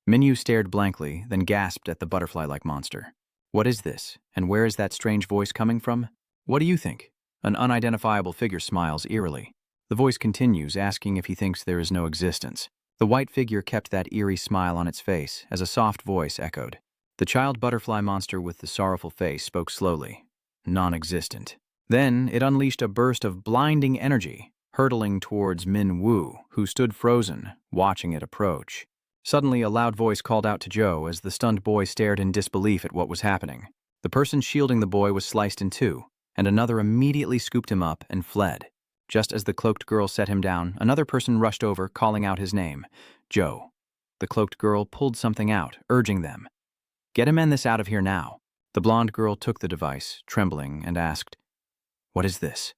Minyu stared blankly, then gasped at the butterfly-like monster. What is this, and where is that strange voice coming from? What do you think? An unidentifiable figure smiles eerily. The voice continues, asking if he thinks there is no existence. The white figure kept that eerie smile on its face as a soft voice echoed. The child butterfly monster with the sorrowful face spoke slowly. Non-existent. Then it unleashed a burst of blinding energy, hurtling towards Min Woo, who stood frozen, watching it approach. Suddenly, a loud voice called out to Joe as the stunned boy stared in disbelief at what was happening. The person shielding the boy was sliced in two, and another immediately scooped him up and fled. Just as the cloaked girl set him down, another person rushed over, calling out his name, Joe. The cloaked girl pulled something out, urging them. Get him and this out of here now. The blonde girl took the device, trembling, and asked, What is this?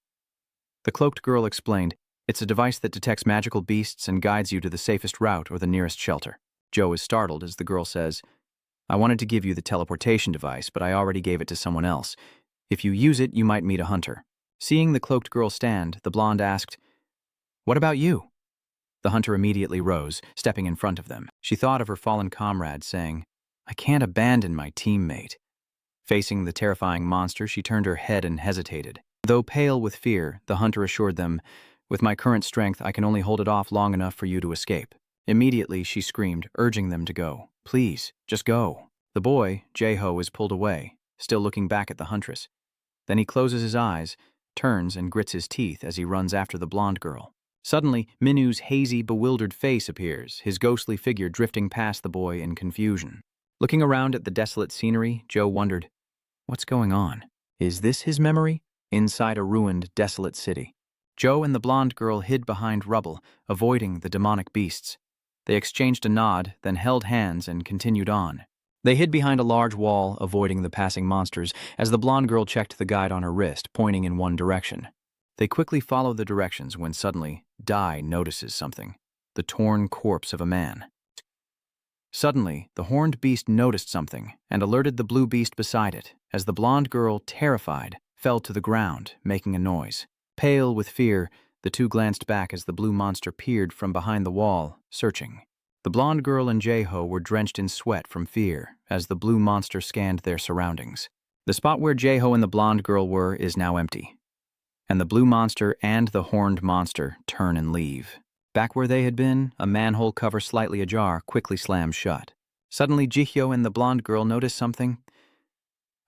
The cloaked girl explained, It's a device that detects magical beasts and guides you to the safest route or the nearest shelter. Joe is startled as the girl says, I wanted to give you the teleportation device, but I already gave it to someone else. If you use it, you might meet a hunter. Seeing the cloaked girl stand, the blonde asked, What about you? The hunter immediately rose, stepping in front of them. She thought of her fallen comrade, saying, I can't abandon my teammate. Facing the terrifying monster, she turned her head and hesitated. Though pale with fear, the hunter assured them, With my current strength, I can only hold it off long enough for you to escape. Immediately, she screamed, urging them to go. Please, just go. The boy, Jae-ho, is pulled away, still looking back at the huntress. Then he closes his eyes, turns and grits his teeth as he runs after the blonde girl. Suddenly, Minu's hazy, bewildered face appears, his ghostly figure drifting past the boy in confusion. Looking around at the desolate scenery, Joe wondered, what's going on? Is this his memory? Inside a ruined, desolate city. Joe and the blonde girl hid behind rubble, avoiding the demonic beasts. They exchanged a nod, then held hands and continued on. They hid behind a large wall, avoiding the passing monsters, as the blonde girl checked the guide on her wrist, pointing in one direction. They quickly follow the directions when suddenly, Dai notices something. The torn corpse of a man. Suddenly, the horned beast noticed something and alerted the blue beast beside it, as the blonde girl, terrified, fell to the ground, making a noise. Pale with fear, the two glanced back as the blue monster peered from behind the wall, searching. The blonde girl and Jae-ho were drenched in sweat from fear as the blue monster scanned their surroundings. The spot where Jae-ho and the blonde girl were is now empty, and the blue monster and the horned monster turn and leave. Back where they had been, a manhole cover slightly ajar quickly slammed shut. Suddenly, Jihyo and the blonde girl notice something.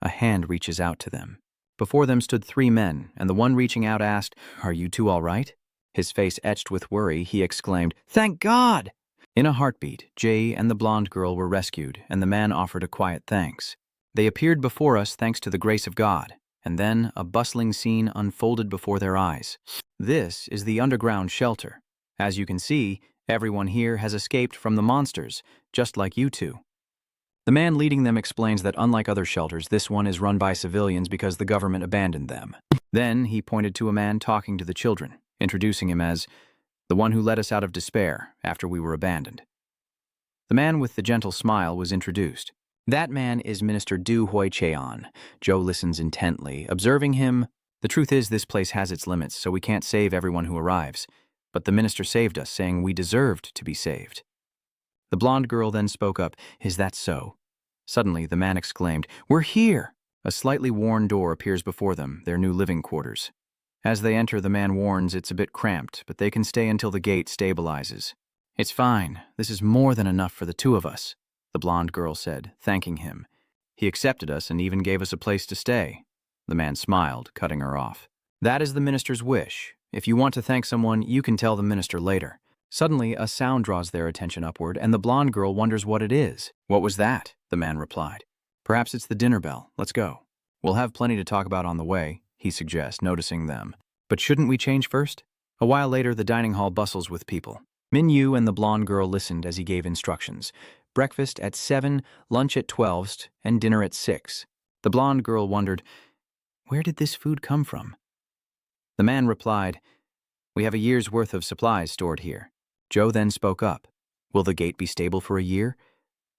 A hand reaches out to them. Before them stood three men, and the one reaching out asked, Are you two all right? His face etched with worry, he exclaimed, Thank God! In a heartbeat, Jay and the blonde girl were rescued, and the man offered a quiet thanks. They appeared before us thanks to the grace of God, and then a bustling scene unfolded before their eyes. This is the underground shelter. As you can see, everyone here has escaped from the monsters, just like you two. The man leading them explains that unlike other shelters, this one is run by civilians because the government abandoned them. Then he pointed to a man talking to the children, introducing him as the one who led us out of despair after we were abandoned. The man with the gentle smile was introduced. That man is Minister Du Hoi-cheon. Joe listens intently, observing him. The truth is this place has its limits, so we can't save everyone who arrives. But the minister saved us, saying we deserved to be saved. The blonde girl then spoke up, Is that so? Suddenly, the man exclaimed, We're here! A slightly worn door appears before them, their new living quarters. As they enter, the man warns it's a bit cramped, but they can stay until the gate stabilizes. It's fine. This is more than enough for the two of us. the blonde girl said, thanking him. He accepted us and even gave us a place to stay. The man smiled, cutting her off. That is the minister's wish. If you want to thank someone, you can tell the minister later. Suddenly, a sound draws their attention upward, and the blonde girl wonders what it is. What was that? The man replied. Perhaps it's the dinner bell. Let's go. We'll have plenty to talk about on the way, he suggests, noticing them. But shouldn't we change first? A while later, the dining hall bustles with people. Min Yu and the blonde girl listened as he gave instructions. Breakfast at 7, lunch at 12, and dinner at 6. The blonde girl wondered, where did this food come from? The man replied, we have a year's worth of supplies stored here. Joe then spoke up. Will the gate be stable for a year?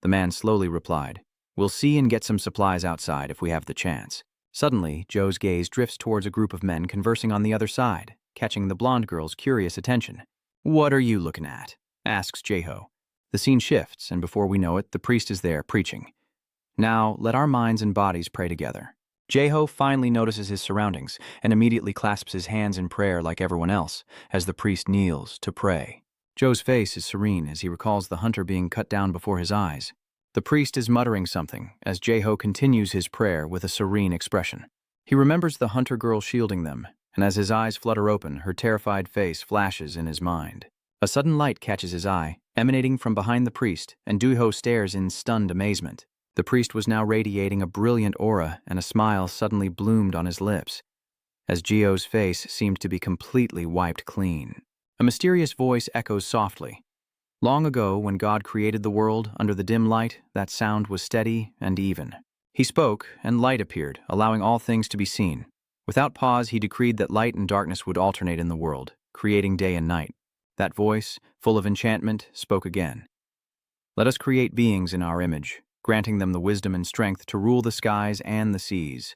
The man slowly replied, we'll see and get some supplies outside if we have the chance. Suddenly, Joe's gaze drifts towards a group of men conversing on the other side, catching the blonde girl's curious attention. What are you looking at? Asks Jeho. The scene shifts, and before we know it, the priest is there preaching. Now, let our minds and bodies pray together. Jeho finally notices his surroundings and immediately clasps his hands in prayer like everyone else, as the priest kneels to pray. Joe's face is serene as he recalls the hunter being cut down before his eyes. The priest is muttering something as Jeho continues his prayer with a serene expression. He remembers the hunter girl shielding them, and as his eyes flutter open, her terrified face flashes in his mind. A sudden light catches his eye, emanating from behind the priest, and Jeho stares in stunned amazement. The priest was now radiating a brilliant aura, and a smile suddenly bloomed on his lips, as Jeho's face seemed to be completely wiped clean. A mysterious voice echoes softly. Long ago, when God created the world under the dim light, that sound was steady and even. He spoke, and light appeared, allowing all things to be seen. Without pause, he decreed that light and darkness would alternate in the world, creating day and night. That voice, full of enchantment, spoke again. Let us create beings in our image, granting them the wisdom and strength to rule the skies and the seas,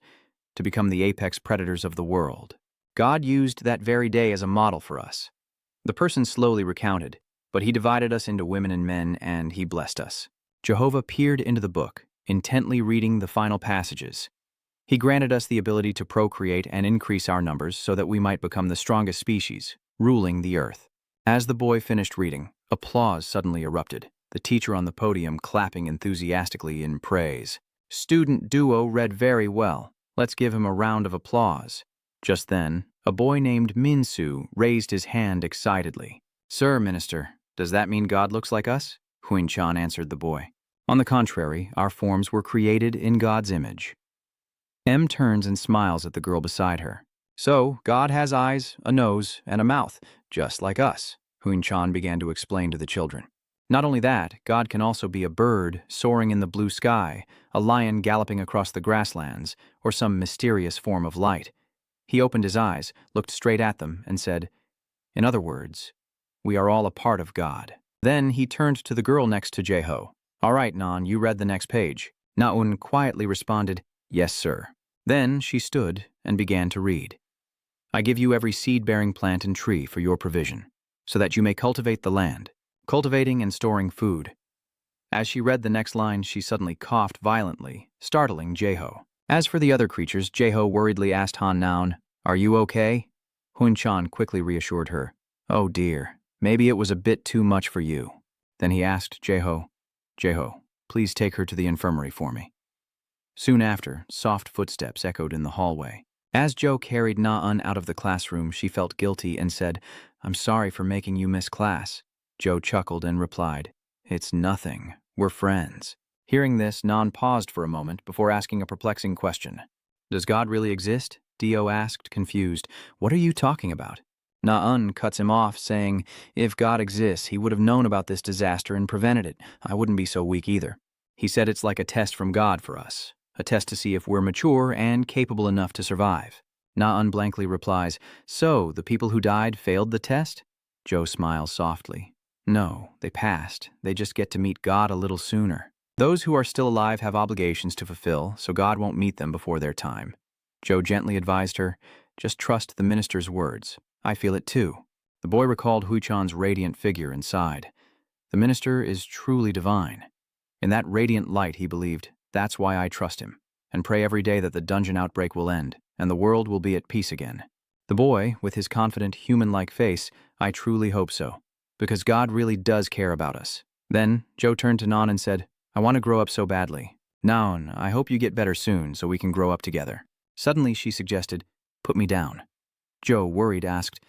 to become the apex predators of the world. God used that very day as a model for us. The person slowly recounted, but he divided us into women and men, and he blessed us. Jehovah peered into the book, intently reading the final passages. He granted us the ability to procreate and increase our numbers so that we might become the strongest species, ruling the earth. As the boy finished reading, applause suddenly erupted, the teacher on the podium clapping enthusiastically in praise. Student duo read very well. Let's give him a round of applause. Just then, a boy named Minsu raised his hand excitedly. Sir, Minister, does that mean God looks like us? Huin-chan answered the boy. On the contrary, our forms were created in God's image. M turns and smiles at the girl beside her. So, God has eyes, a nose, and a mouth, just like us, Huin-chan began to explain to the children. Not only that, God can also be a bird soaring in the blue sky, a lion galloping across the grasslands, or some mysterious form of light. He opened his eyes, looked straight at them, and said, in other words, we are all a part of God. Then he turned to the girl next to Jeho. All right, Nan, you read the next page. Na-un quietly responded, yes, sir. Then she stood and began to read. I give you every seed-bearing plant and tree for your provision, so that you may cultivate the land, cultivating and storing food. As she read the next line, she suddenly coughed violently, startling Jeho. As for the other creatures, Jeho worriedly asked Han Naun, are you okay? Huin-chan quickly reassured her. Oh dear, maybe it was a bit too much for you. Then he asked Jeho, please take her to the infirmary for me. Soon after, soft footsteps echoed in the hallway. As Jo carried Na-un out of the classroom, she felt guilty and said, I'm sorry for making you miss class. Jo chuckled and replied, it's nothing. We're friends. Hearing this, Nan paused for a moment before asking a perplexing question. Does God really exist? Dio asked, confused. What are you talking about? Na-un cuts him off, saying, if God exists, he would have known about this disaster and prevented it. I wouldn't be so weak either. He said it's like a test from God for us, a test to see if we're mature and capable enough to survive. Na-un blankly replies, so the people who died failed the test? Jo smiles softly. No, they passed. They just get to meet God a little sooner. Those who are still alive have obligations to fulfill, so God won't meet them before their time. Jo gently advised her, just trust the minister's words. I feel it too. The boy recalled Hui-chan's radiant figure and sighed. The minister is truly divine. In that radiant light, he believed, that's why I trust him, and pray every day that the dungeon outbreak will end, and the world will be at peace again. The boy, with his confident, human-like face, I truly hope so, because God really does care about us. Then, Jo turned to Nan and said, I want to grow up so badly. Naon, I hope you get better soon so we can grow up together. Suddenly, she suggested, put me down. Joe, worried, asked,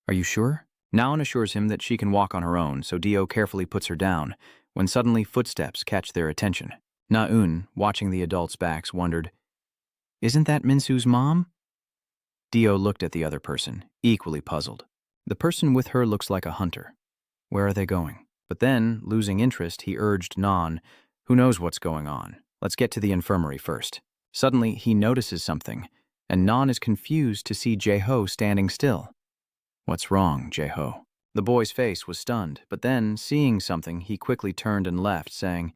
are you sure? Naon assures him that she can walk on her own, so Dio carefully puts her down, when suddenly footsteps catch their attention. Na-un, watching the adults' backs, wondered, isn't that Minsu's mom? Dio looked at the other person, equally puzzled. The person with her looks like a hunter. Where are they going? But then, losing interest, he urged Non, who knows what's going on? Let's get to the infirmary first. Suddenly, he notices something, and Non is confused to see Jae-ho standing still. What's wrong, Jae-ho? The boy's face was stunned, but then, seeing something, he quickly turned and left, saying,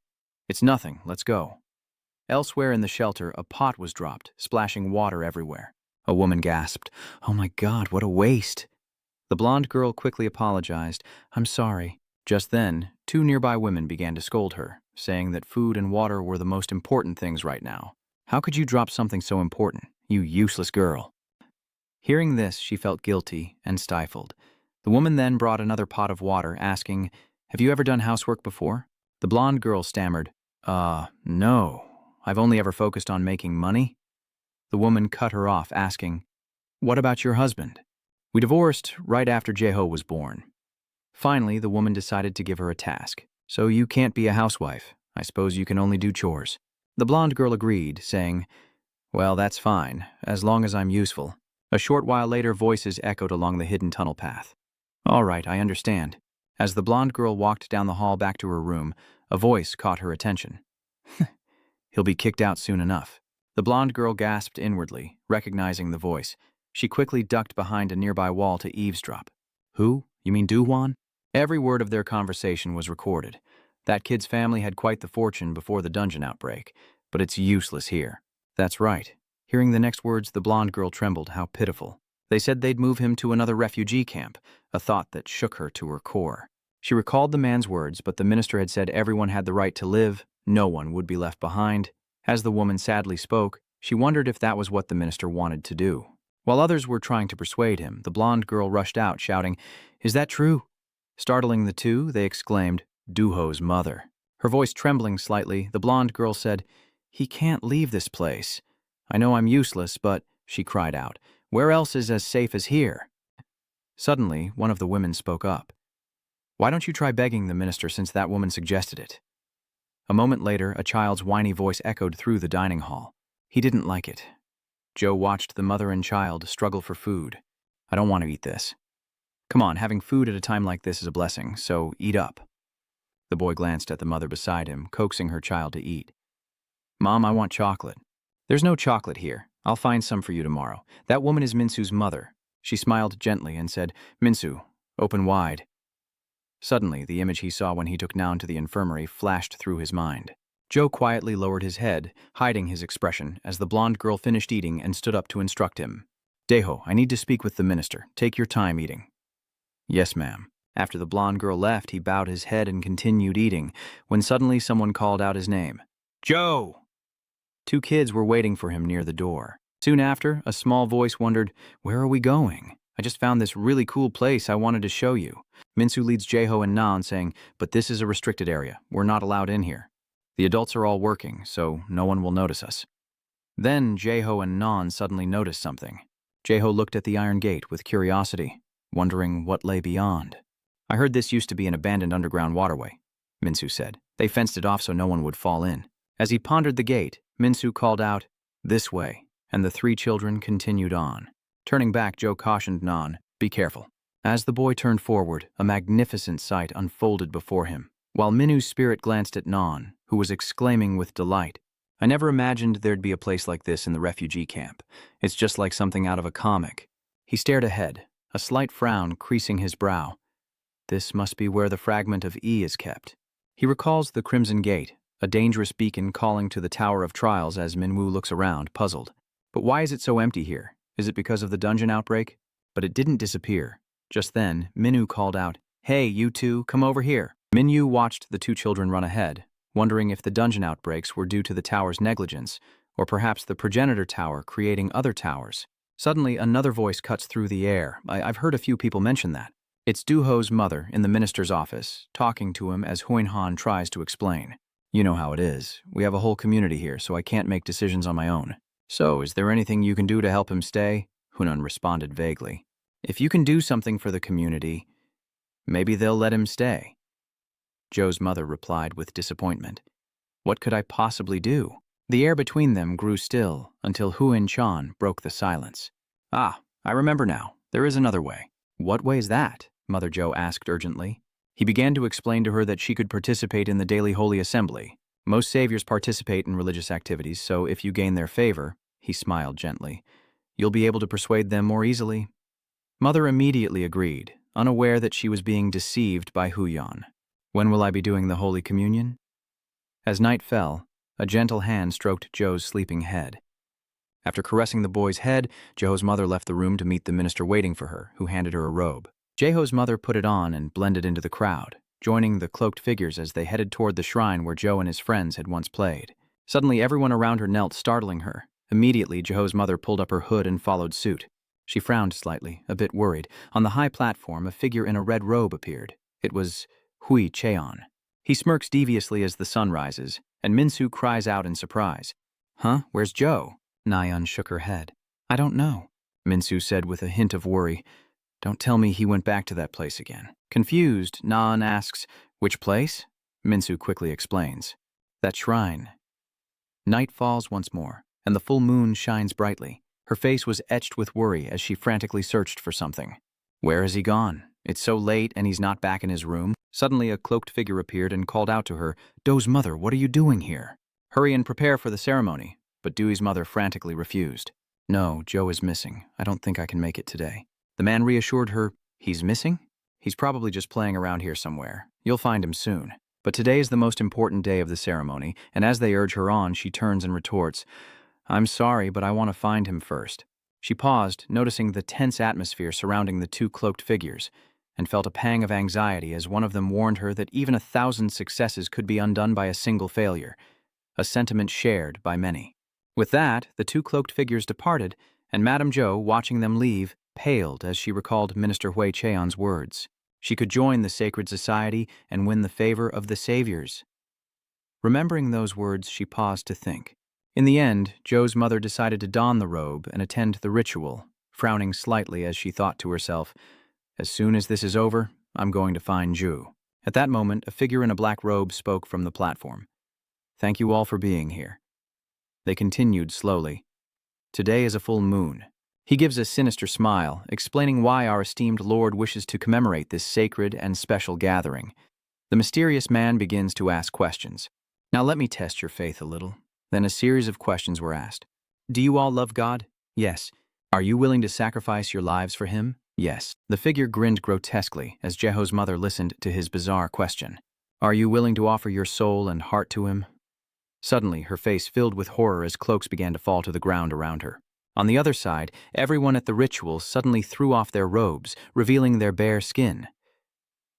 it's nothing, let's go. Elsewhere in the shelter, a pot was dropped, splashing water everywhere. A woman gasped, oh my God, what a waste. The blonde girl quickly apologized, I'm sorry. Just then, 2 nearby women began to scold her, saying that food and water were the most important things right now. How could you drop something so important, you useless girl? Hearing this, she felt guilty and stifled. The woman then brought another pot of water, asking, have you ever done housework before? The blonde girl stammered, no. I've only ever focused on making money. The woman cut her off, asking, what about your husband? We divorced right after Jae-ho was born. Finally, the woman decided to give her a task. So you can't be a housewife. I suppose you can only do chores. The blonde girl agreed, saying, well, that's fine, as long as I'm useful. A short while later, voices echoed along the hidden tunnel path. All right, I understand. As the blonde girl walked down the hall back to her room, a voice caught her attention. He'll be kicked out soon enough. The blonde girl gasped inwardly, recognizing the voice. She quickly ducked behind a nearby wall to eavesdrop. Who? You mean Do-hwan? Every word of their conversation was recorded. That kid's family had quite the fortune before the dungeon outbreak, but it's useless here. That's right. Hearing the next words, the blonde girl trembled. How pitiful. They said they'd move him to another refugee camp, a thought that shook her to her core. She recalled the man's words, but the minister had said everyone had the right to live, no one would be left behind. As the woman sadly spoke, she wondered if that was what the minister wanted to do. While others were trying to persuade him, the blonde girl rushed out, shouting, is that true? Startling the two, they exclaimed, Do-ho's mother. Her voice trembling slightly, the blonde girl said, he can't leave this place. I know I'm useless, but, she cried out, where else is as safe as here? Suddenly, one of the women spoke up. Why don't you try begging the minister since that woman suggested it? A moment later, a child's whiny voice echoed through the dining hall. He didn't like it. Joe watched the mother and child struggle for food. I don't want to eat this. Come on, having food at a time like this is a blessing, so eat up. The boy glanced at the mother beside him, coaxing her child to eat. Mom, I want chocolate. There's no chocolate here. I'll find some for you tomorrow. That woman is Minsu's mother. She smiled gently and said, Minsu, open wide. Suddenly, the image he saw when he took Noun to the infirmary flashed through his mind. Joe quietly lowered his head, hiding his expression, as the blonde girl finished eating and stood up to instruct him. Daeho, I need to speak with the minister. Take your time eating. Yes, ma'am. After the blonde girl left, he bowed his head and continued eating, when suddenly someone called out his name. Joe! 2 kids were waiting for him near the door. Soon after, a small voice wondered, where are we going? I just found this really cool place I wanted to show you. Minsu leads Jae-ho and Nan, saying, but this is a restricted area. We're not allowed in here. The adults are all working, so no one will notice us. Then Jae-ho and Nan suddenly noticed something. Jae-ho looked at the iron gate with curiosity, wondering what lay beyond. I heard this used to be an abandoned underground waterway, Minsu said. They fenced it off so no one would fall in. As he pondered the gate, Minsu called out, this way, and the 3 children continued on. Turning back, Joe cautioned Nan, be careful. As the boy turned forward, a magnificent sight unfolded before him, while Minu's spirit glanced at Nan, who was exclaiming with delight, I never imagined there'd be a place like this in the refugee camp. It's just like something out of a comic. He stared ahead, a slight frown creasing his brow. This must be where the fragment of E is kept. He recalls the Crimson Gate, a dangerous beacon calling to the Tower of Trials as Minwoo looks around, puzzled. But why is it so empty here? Is it because of the dungeon outbreak? But it didn't disappear. Just then, Minwoo called out, hey, you 2, come over here. Minwoo watched the 2 children run ahead, wondering if the dungeon outbreaks were due to the tower's negligence, or perhaps the progenitor tower creating other towers. Suddenly, another voice cuts through the air. I've heard a few people mention that. It's Do-ho's mother in the minister's office, talking to him as Hoin-han tries to explain. You know how it is. We have a whole community here, so I can't make decisions on my own. So, is there anything you can do to help him stay? Hunan responded vaguely. If you can do something for the community, maybe they'll let him stay. Joe's mother replied with disappointment. What could I possibly do? The air between them grew still until Huin-chan broke the silence. Ah, I remember now. There is another way. What way is that? Mother Joe asked urgently. He began to explain to her that she could participate in the daily holy assembly. Most saviors participate in religious activities, so if you gain their favor, he smiled gently, you'll be able to persuade them more easily. Mother immediately agreed, unaware that she was being deceived by Huyan. When will I be doing the Holy Communion? As night fell, a gentle hand stroked Joe's sleeping head. After caressing the boy's head, Joe's mother left the room to meet the minister waiting for her, who handed her a robe. Jeho's mother put it on and blended into the crowd, joining the cloaked figures as they headed toward the shrine where Joe and his friends had once played. Suddenly, everyone around her knelt, startling her. Immediately, Jeho's mother pulled up her hood and followed suit. She frowned slightly, a bit worried. On the high platform, a figure in a red robe appeared. It was Hui Cheon. He smirks deviously as the sun rises, and Minsu cries out in surprise. Huh? Where's Joe? Nayeon shook her head. I don't know, Minsu said with a hint of worry. Don't tell me he went back to that place again. Confused, Naan asks, which place? Minsu quickly explains. That shrine. Night falls once more, and the full moon shines brightly. Her face was etched with worry as she frantically searched for something. Where has he gone? It's so late and he's not back in his room. Suddenly a cloaked figure appeared and called out to her, Doe's mother, what are you doing here? Hurry and prepare for the ceremony. But Dewey's mother frantically refused. No, Joe is missing. I don't think I can make it today. The man reassured her, he's missing? He's probably just playing around here somewhere. You'll find him soon. But today is the most important day of the ceremony, and as they urge her on, she turns and retorts, I'm sorry, but I want to find him first. She paused, noticing the tense atmosphere surrounding the two cloaked figures, and felt a pang of anxiety as one of them warned her that even 1,000 successes could be undone by a single failure, a sentiment shared by many. With that, the two cloaked figures departed, and Madame Zhou, watching them leave, paled as she recalled Minister Hui Cheon's words. She could join the sacred society and win the favor of the saviors. Remembering those words, she paused to think. In the end, Zhou's mother decided to don the robe and attend the ritual, frowning slightly as she thought to herself, as soon as this is over, I'm going to find Zhu. At that moment, a figure in a black robe spoke from the platform. Thank you all for being here. They continued slowly. Today is a full moon. He gives a sinister smile, explaining why our esteemed Lord wishes to commemorate this sacred and special gathering. The mysterious man begins to ask questions. Now let me test your faith a little. Then a series of questions were asked. Do you all love God? Yes. Are you willing to sacrifice your lives for him? Yes. The figure grinned grotesquely as Jeho's mother listened to his bizarre question. Are you willing to offer your soul and heart to him? Suddenly, her face filled with horror as cloaks began to fall to the ground around her. On the other side, everyone at the ritual suddenly threw off their robes, revealing their bare skin.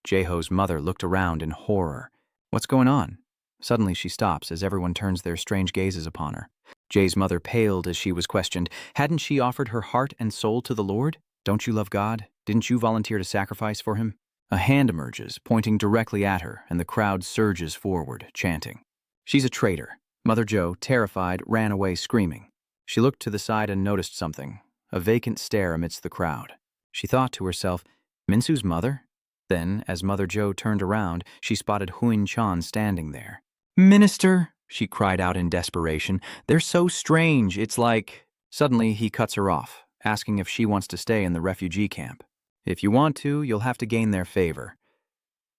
Jeho's mother looked around in horror. What's going on? Suddenly she stops as everyone turns their strange gazes upon her. Jay's mother paled as she was questioned. Hadn't she offered her heart and soul to the Lord? Don't you love God? Didn't you volunteer to sacrifice for him? A hand emerges, pointing directly at her, and the crowd surges forward, chanting. She's a traitor. Mother Joe, terrified, ran away screaming. She looked to the side and noticed something, a vacant stare amidst the crowd. She thought to herself, Minsu's mother? Then, as Mother Joe turned around, she spotted Huin-chan standing there. Minister, she cried out in desperation, they're so strange, it's like… Suddenly, he cuts her off, asking if she wants to stay in the refugee camp. If you want to, you'll have to gain their favor.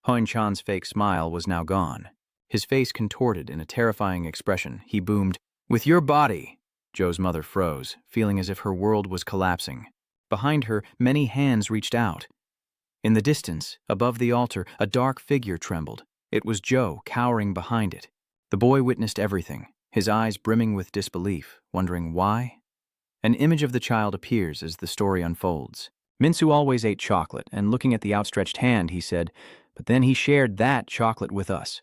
Huin-chan's fake smile was now gone. His face contorted in a terrifying expression. He boomed, With your body! Joe's mother froze, feeling as if her world was collapsing. Behind her, many hands reached out. In the distance, above the altar, a dark figure trembled. It was Joe, cowering behind it. The boy witnessed everything, his eyes brimming with disbelief, wondering why. An image of the child appears as the story unfolds. Minsu always ate chocolate, and looking at the outstretched hand, he said, But then he shared that chocolate with us.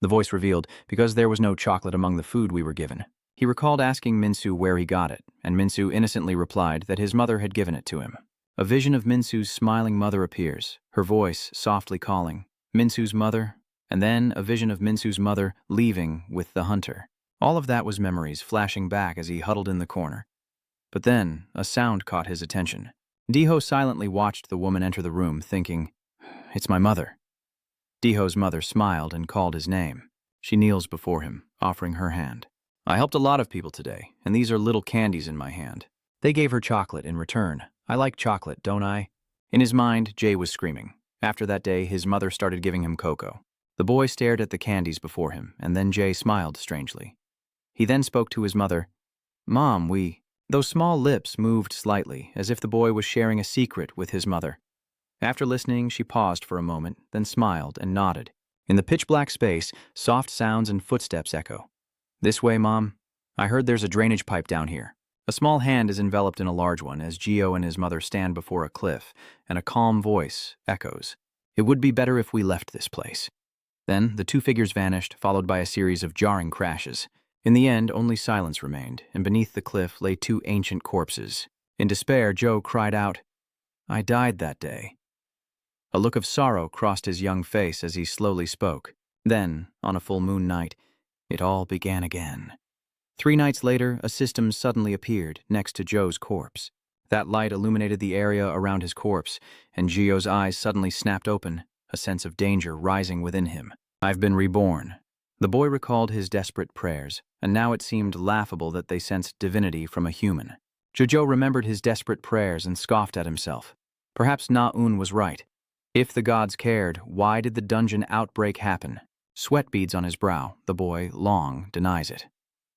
The voice revealed, because there was no chocolate among the food we were given. He recalled asking Minsu where he got it, and Minsu innocently replied that his mother had given it to him. A vision of Minsu's smiling mother appears, her voice softly calling, Minsu's mother, And then a vision of Minsu's mother leaving with the hunter. All of that was memories flashing back as he huddled in the corner. But then, a sound caught his attention. Diho silently watched the woman enter the room, thinking, "It's my mother." Diho's mother smiled and called his name. She kneels before him, offering her hand. "I helped a lot of people today, and these are little candies in my hand." They gave her chocolate in return. "I like chocolate, don't I?" In his mind, Jay was screaming. After that day, his mother started giving him cocoa. The boy stared at the candies before him, and then Jay smiled strangely. He then spoke to his mother. "Mom, Those small lips moved slightly, as if the boy was sharing a secret with his mother. After listening, she paused for a moment, then smiled and nodded. In the pitch-black space, soft sounds and footsteps echo. "This way, Mom. I heard there's a drainage pipe down here." A small hand is enveloped in a large one as Gio and his mother stand before a cliff, and a calm voice echoes. "It would be better if we left this place." Then, the two figures vanished, followed by a series of jarring crashes. In the end, only silence remained, and beneath the cliff lay two ancient corpses. In despair, Joe cried out, "I died that day." A look of sorrow crossed his young face as he slowly spoke. Then, on a full moon night, it all began again. 3 nights later, a system suddenly appeared next to Joe's corpse. That light illuminated the area around his corpse, and Gio's eyes suddenly snapped open, a sense of danger rising within him. "I've been reborn." The boy recalled his desperate prayers, and now it seemed laughable that they sensed divinity from a human. Jojo remembered his desperate prayers and scoffed at himself. Perhaps Na-un was right. If the gods cared, why did the dungeon outbreak happen? Sweat beads on his brow, the boy, Long, denies it.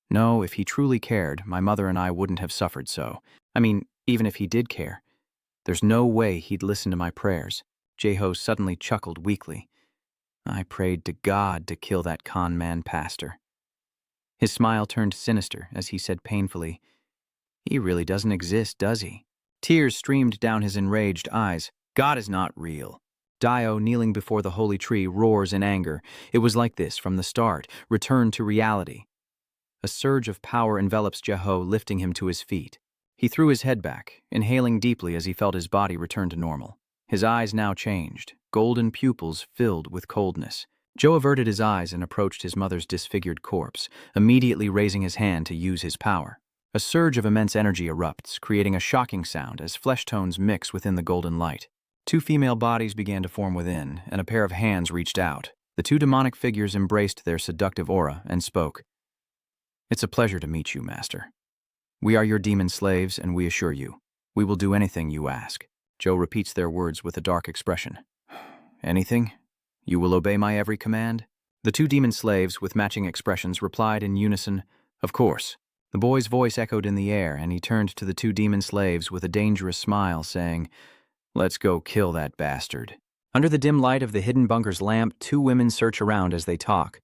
"No, if he truly cared, my mother and I wouldn't have suffered so. I mean, even if he did care. There's no way he'd listen to my prayers." Jeho suddenly chuckled weakly. "I prayed to God to kill that con man pastor." His smile turned sinister as he said painfully, "He really doesn't exist, does he?" Tears streamed down his enraged eyes. "God is not real." Dio, kneeling before the holy tree, roars in anger. It was like this from the start. Return to reality. A surge of power envelops Jeho, lifting him to his feet. He threw his head back, inhaling deeply as he felt his body return to normal. His eyes now changed, golden pupils filled with coldness. Joe averted his eyes and approached his mother's disfigured corpse, immediately raising his hand to use his power. A surge of immense energy erupts, creating a shocking sound as flesh tones mix within the golden light. 2 female bodies began to form within, and a pair of hands reached out. The 2 demonic figures embraced their seductive aura and spoke. "It's a pleasure to meet you, Master. We are your demon slaves, and we assure you, we will do anything you ask." Joe repeats their words with a dark expression. "Anything? You will obey my every command?" The 2 demon slaves, with matching expressions, replied in unison, "Of course." The boy's voice echoed in the air, and he turned to the 2 demon slaves with a dangerous smile, saying, "Let's go kill that bastard." Under the dim light of the hidden bunker's lamp, 2 women search around as they talk.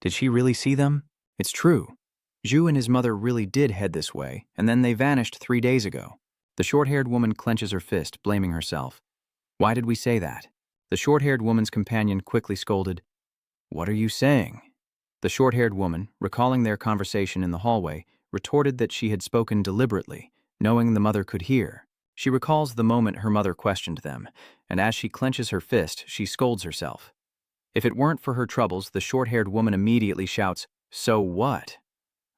Did she really see them? It's true. Zhu and his mother really did head this way, and then they vanished 3 days ago. The short-haired woman clenches her fist, blaming herself. "Why did we say that?" The short-haired woman's companion quickly scolded, "What are you saying?" The short-haired woman, recalling their conversation in the hallway, retorted that she had spoken deliberately, knowing the mother could hear. She recalls the moment her mother questioned them, and as she clenches her fist, she scolds herself. If it weren't for her troubles, the short-haired woman immediately shouts, "So what?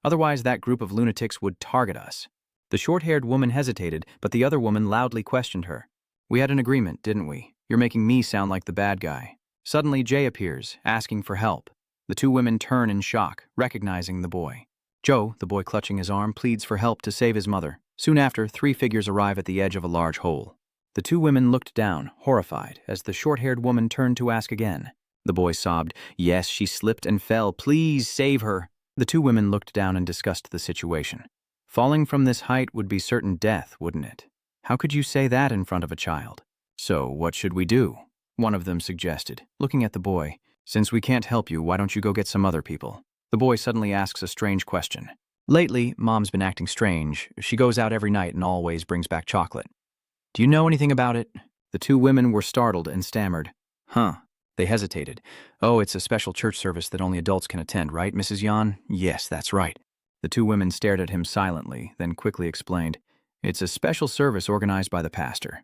Otherwise that group of lunatics would target us." The short-haired woman hesitated, but the other woman loudly questioned her. "We had an agreement, didn't we? You're making me sound like the bad guy." Suddenly, Jay appears, asking for help. The 2 women turn in shock, recognizing the boy. Joe, the boy clutching his arm, pleads for help to save his mother. Soon after, 3 figures arrive at the edge of a large hole. The 2 women looked down, horrified, as the short-haired woman turned to ask again. The boy sobbed, "Yes, she slipped and fell. Please save her." The 2 women looked down and discussed the situation. Falling from this height would be certain death, wouldn't it? How could you say that in front of a child? "So, what should we do?" one of them suggested, looking at the boy. "Since we can't help you, why don't you go get some other people?" The boy suddenly asks a strange question. "Lately, Mom's been acting strange. She goes out every night and always brings back chocolate. Do you know anything about it?" The 2 women were startled and stammered. "Huh." They hesitated. "Oh, it's a special church service that only adults can attend, right, Mrs. Yan?" "Yes, that's right." The 2 women stared at him silently, then quickly explained, "It's a special service organized by the pastor."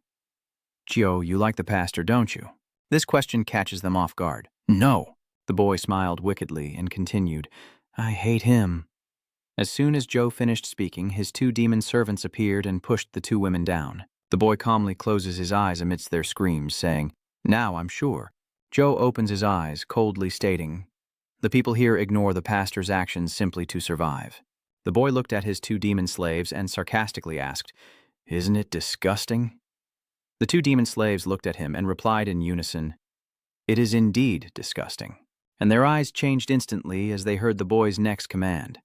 "Gio, you like the pastor, don't you?" This question catches them off guard. "No." The boy smiled wickedly and continued, I hate him. As soon as Joe finished speaking, his two demon servants appeared and pushed the two women down. The boy calmly closes his eyes amidst their screams, saying, Now I'm sure. Joe opens his eyes, coldly stating, The people here ignore the pastor's actions simply to survive. The boy looked at his two demon slaves and sarcastically asked, Isn't it disgusting? The two demon slaves looked at him and replied in unison, It is indeed disgusting. And their eyes changed instantly as they heard the boy's next command.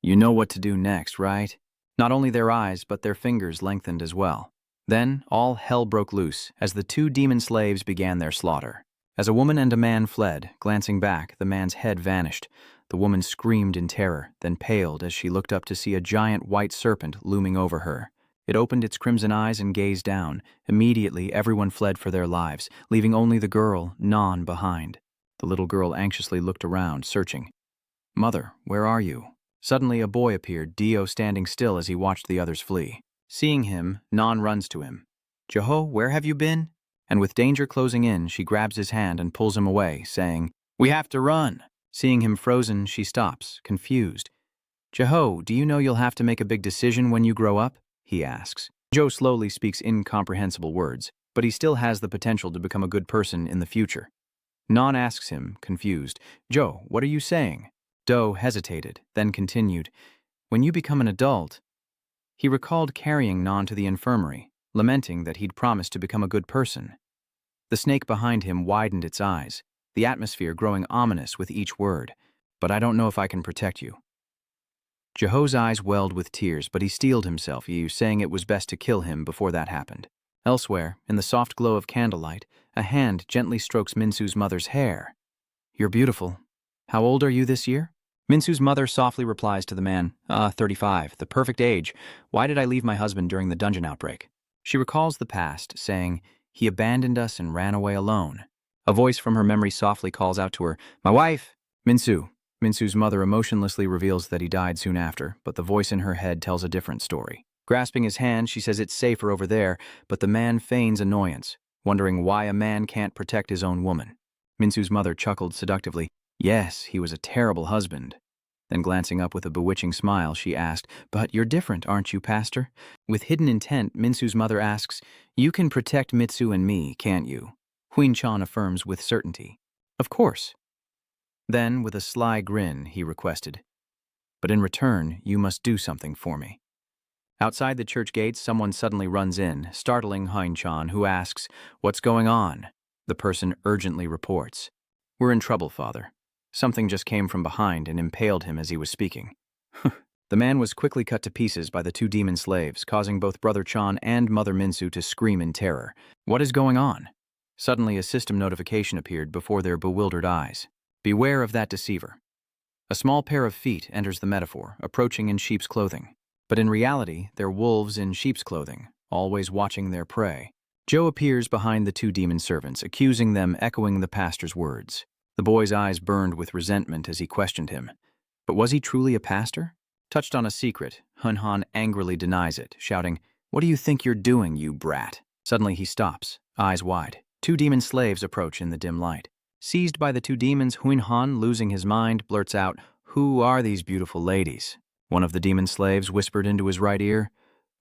You know what to do next, right? Not only their eyes, but their fingers lengthened as well. Then all hell broke loose as the two demon slaves began their slaughter. As a woman and a man fled, glancing back, the man's head vanished. The woman screamed in terror, then paled as she looked up to see a giant white serpent looming over her. It opened its crimson eyes and gazed down. Immediately, everyone fled for their lives, leaving only the girl, Non, behind. The little girl anxiously looked around, searching. Mother, where are you? Suddenly, a boy appeared, Dio standing still as he watched the others flee. Seeing him, Non runs to him. Jeho, where have you been? And with danger closing in, she grabs his hand and pulls him away, saying, We have to run. Seeing him frozen, she stops, confused. Jeho, do you know you'll have to make a big decision when you grow up? He asks. Joe slowly speaks incomprehensible words, but he still has the potential to become a good person in the future. Non asks him, confused, Joe, what are you saying? Doe hesitated, then continued, When you become an adult. He recalled carrying Non to the infirmary, lamenting that he'd promised to become a good person. The snake behind him widened its eyes, the atmosphere growing ominous with each word. But I don't know if I can protect you. Jeho's eyes welled with tears, but he steeled himself, saying it was best to kill him before that happened. Elsewhere, in the soft glow of candlelight, a hand gently strokes Minsu's mother's hair. You're beautiful. How old are you this year? Minsu's mother softly replies to the man, 35, the perfect age. Why did I leave my husband during the dungeon outbreak? She recalls the past, saying, He abandoned us and ran away alone. A voice from her memory softly calls out to her, My wife! Minsu's mother emotionlessly reveals that he died soon after, but the voice in her head tells a different story. Grasping his hand, she says it's safer over there, but the man feigns annoyance, wondering why a man can't protect his own woman. Minsu's mother chuckled seductively, Yes, he was a terrible husband. Then glancing up with a bewitching smile, she asked, But you're different, aren't you, Pastor? With hidden intent, Minsu's mother asks, You can protect Mitsu and me, can't you? Huin-chan affirms with certainty, Of course. Then, with a sly grin, he requested, But in return, you must do something for me. Outside the church gates, someone suddenly runs in, startling Huin-chan, who asks, What's going on? The person urgently reports, We're in trouble, Father. Something just came from behind and impaled him as he was speaking. The man was quickly cut to pieces by the two demon slaves, causing both Brother Chan and Mother Minsu to scream in terror. What is going on? Suddenly, a system notification appeared before their bewildered eyes. Beware of that deceiver. A small pair of feet enters the metaphor, approaching in sheep's clothing. But in reality, they're wolves in sheep's clothing, always watching their prey. Joe appears behind the two demon servants, accusing them, echoing the pastor's words. The boy's eyes burned with resentment as he questioned him. But was he truly a pastor? Touched on a secret, Hun-han angrily denies it, shouting, What do you think you're doing, you brat? Suddenly he stops, eyes wide. Two demon slaves approach in the dim light. Seized by the two demons, Huin-han, losing his mind, blurts out, Who are these beautiful ladies? One of the demon slaves whispered into his right ear,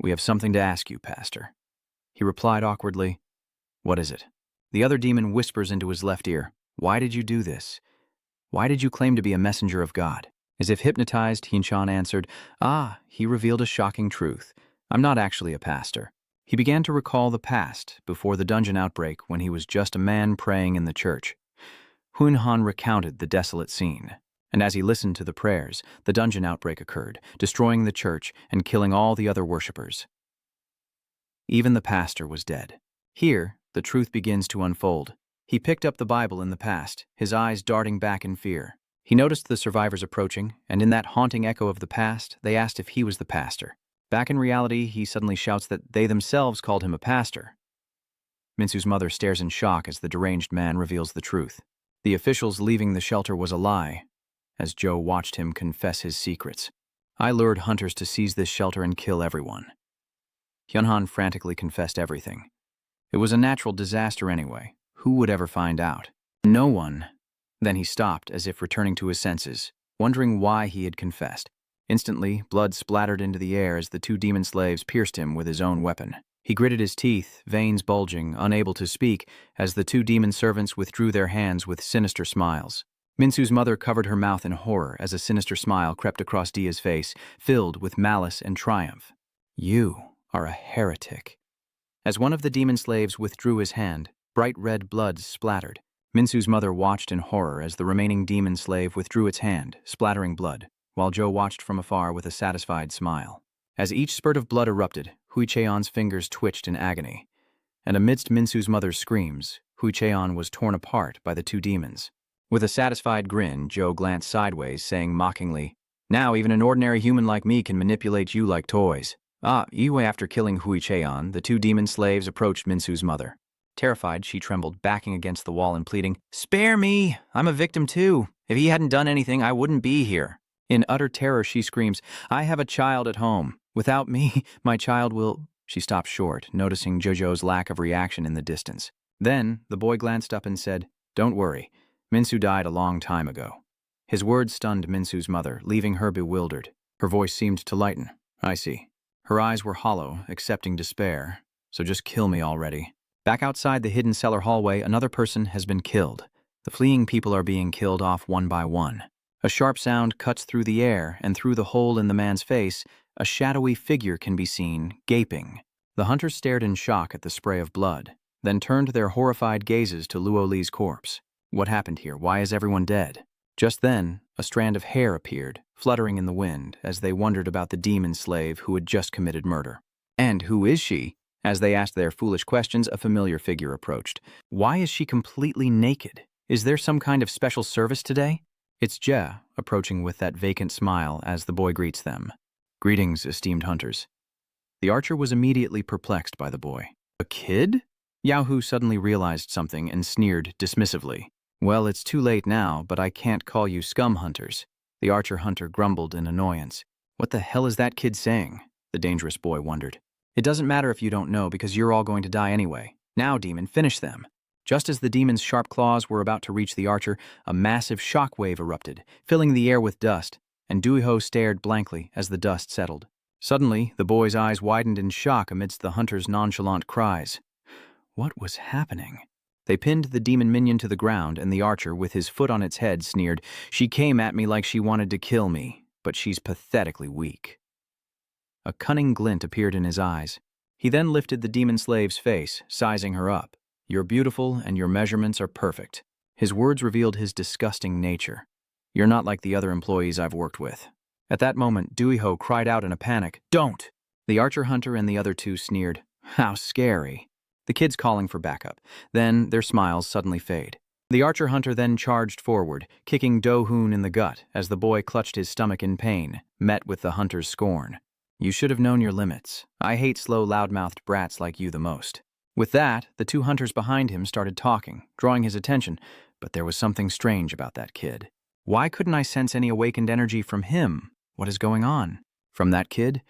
We have something to ask you, Pastor. He replied awkwardly, What is it? The other demon whispers into his left ear, Why did you do this? Why did you claim to be a messenger of God? As if hypnotized, Huin-chan answered, He revealed a shocking truth. I'm not actually a pastor. He began to recall the past, before the dungeon outbreak, when he was just a man praying in the church. Huin-han recounted the desolate scene, and as he listened to the prayers, the dungeon outbreak occurred, destroying the church and killing all the other worshippers. Even the pastor was dead. Here, the truth begins to unfold. He picked up the Bible in the past, his eyes darting back in fear. He noticed the survivors approaching, and in that haunting echo of the past, they asked if he was the pastor. Back in reality, he suddenly shouts that they themselves called him a pastor. Minsu's mother stares in shock as the deranged man reveals the truth. The officials leaving the shelter was a lie, as Joe watched him confess his secrets. I lured hunters to seize this shelter and kill everyone. Hyun-han frantically confessed everything. It was a natural disaster anyway. Who would ever find out? No one. Then he stopped, as if returning to his senses, wondering why he had confessed. Instantly, blood splattered into the air as the two demon slaves pierced him with his own weapon. He gritted his teeth, veins bulging, unable to speak, as the two demon servants withdrew their hands with sinister smiles. Minsu's mother covered her mouth in horror as a sinister smile crept across Dia's face, filled with malice and triumph. "You are a heretic." As one of the demon slaves withdrew his hand, bright red blood splattered. Minsu's mother watched in horror as the remaining demon slave withdrew its hand, splattering blood, while Joe watched from afar with a satisfied smile. As each spurt of blood erupted, Hui Cheon's fingers twitched in agony. And amidst Minsu's mother's screams, Hui Cheon was torn apart by the two demons. With a satisfied grin, Joe glanced sideways, saying mockingly, "Now even an ordinary human like me can manipulate you like toys." After killing Hui Cheon, the two demon slaves approached Minsu's mother. Terrified, she trembled, backing against the wall and pleading, "Spare me! I'm a victim too. If he hadn't done anything, I wouldn't be here." In utter terror, she screams, "I have a child at home. Without me, my child will—" She stopped short, noticing Jojo's lack of reaction in the distance. Then, the boy glanced up and said, "Don't worry. Minsu died a long time ago." His words stunned Minsu's mother, leaving her bewildered. Her voice seemed to lighten. "I see." Her eyes were hollow, accepting despair. "So just kill me already." Back outside the hidden cellar hallway, another person has been killed. The fleeing people are being killed off one by one. A sharp sound cuts through the air, and through the hole in the man's face, a shadowy figure can be seen, gaping. The hunters stared in shock at the spray of blood, then turned their horrified gazes to Luo Li's corpse. What happened here? Why is everyone dead? Just then, a strand of hair appeared, fluttering in the wind, as they wondered about the demon slave who had just committed murder. "And who is she?" As they asked their foolish questions, a familiar figure approached. "Why is she completely naked? Is there some kind of special service today?" It's Jia, approaching with that vacant smile as the boy greets them. "Greetings, esteemed hunters." The archer was immediately perplexed by the boy. "A kid?" Yao Hu suddenly realized something and sneered dismissively. "Well, it's too late now, but I can't call you scum hunters." The archer hunter grumbled in annoyance. "What the hell is that kid saying?" the dangerous boy wondered. "It doesn't matter if you don't know, because you're all going to die anyway. Now, demon, finish them." Just as the demon's sharp claws were about to reach the archer, a massive shock wave erupted, filling the air with dust, and Duiho stared blankly as the dust settled. Suddenly, the boy's eyes widened in shock amidst the hunter's nonchalant cries. What was happening? They pinned the demon minion to the ground, and the archer, with his foot on its head, sneered, "She came at me like she wanted to kill me, but she's pathetically weak." A cunning glint appeared in his eyes. He then lifted the demon slave's face, sizing her up. "You're beautiful, and your measurements are perfect." His words revealed his disgusting nature. "You're not like the other employees I've worked with." At that moment, Duiho cried out in a panic, "Don't!" The archer hunter and the other two sneered, "How scary." The kids calling for backup. Then their smiles suddenly fade. The archer hunter then charged forward, kicking Do-hoon in the gut as the boy clutched his stomach in pain, met with the hunter's scorn. "You should have known your limits. I hate slow, loud-mouthed brats like you the most." With that, the two hunters behind him started talking, drawing his attention, but there was something strange about that kid. Why couldn't I sense any awakened energy from him? What is going on? From that kid?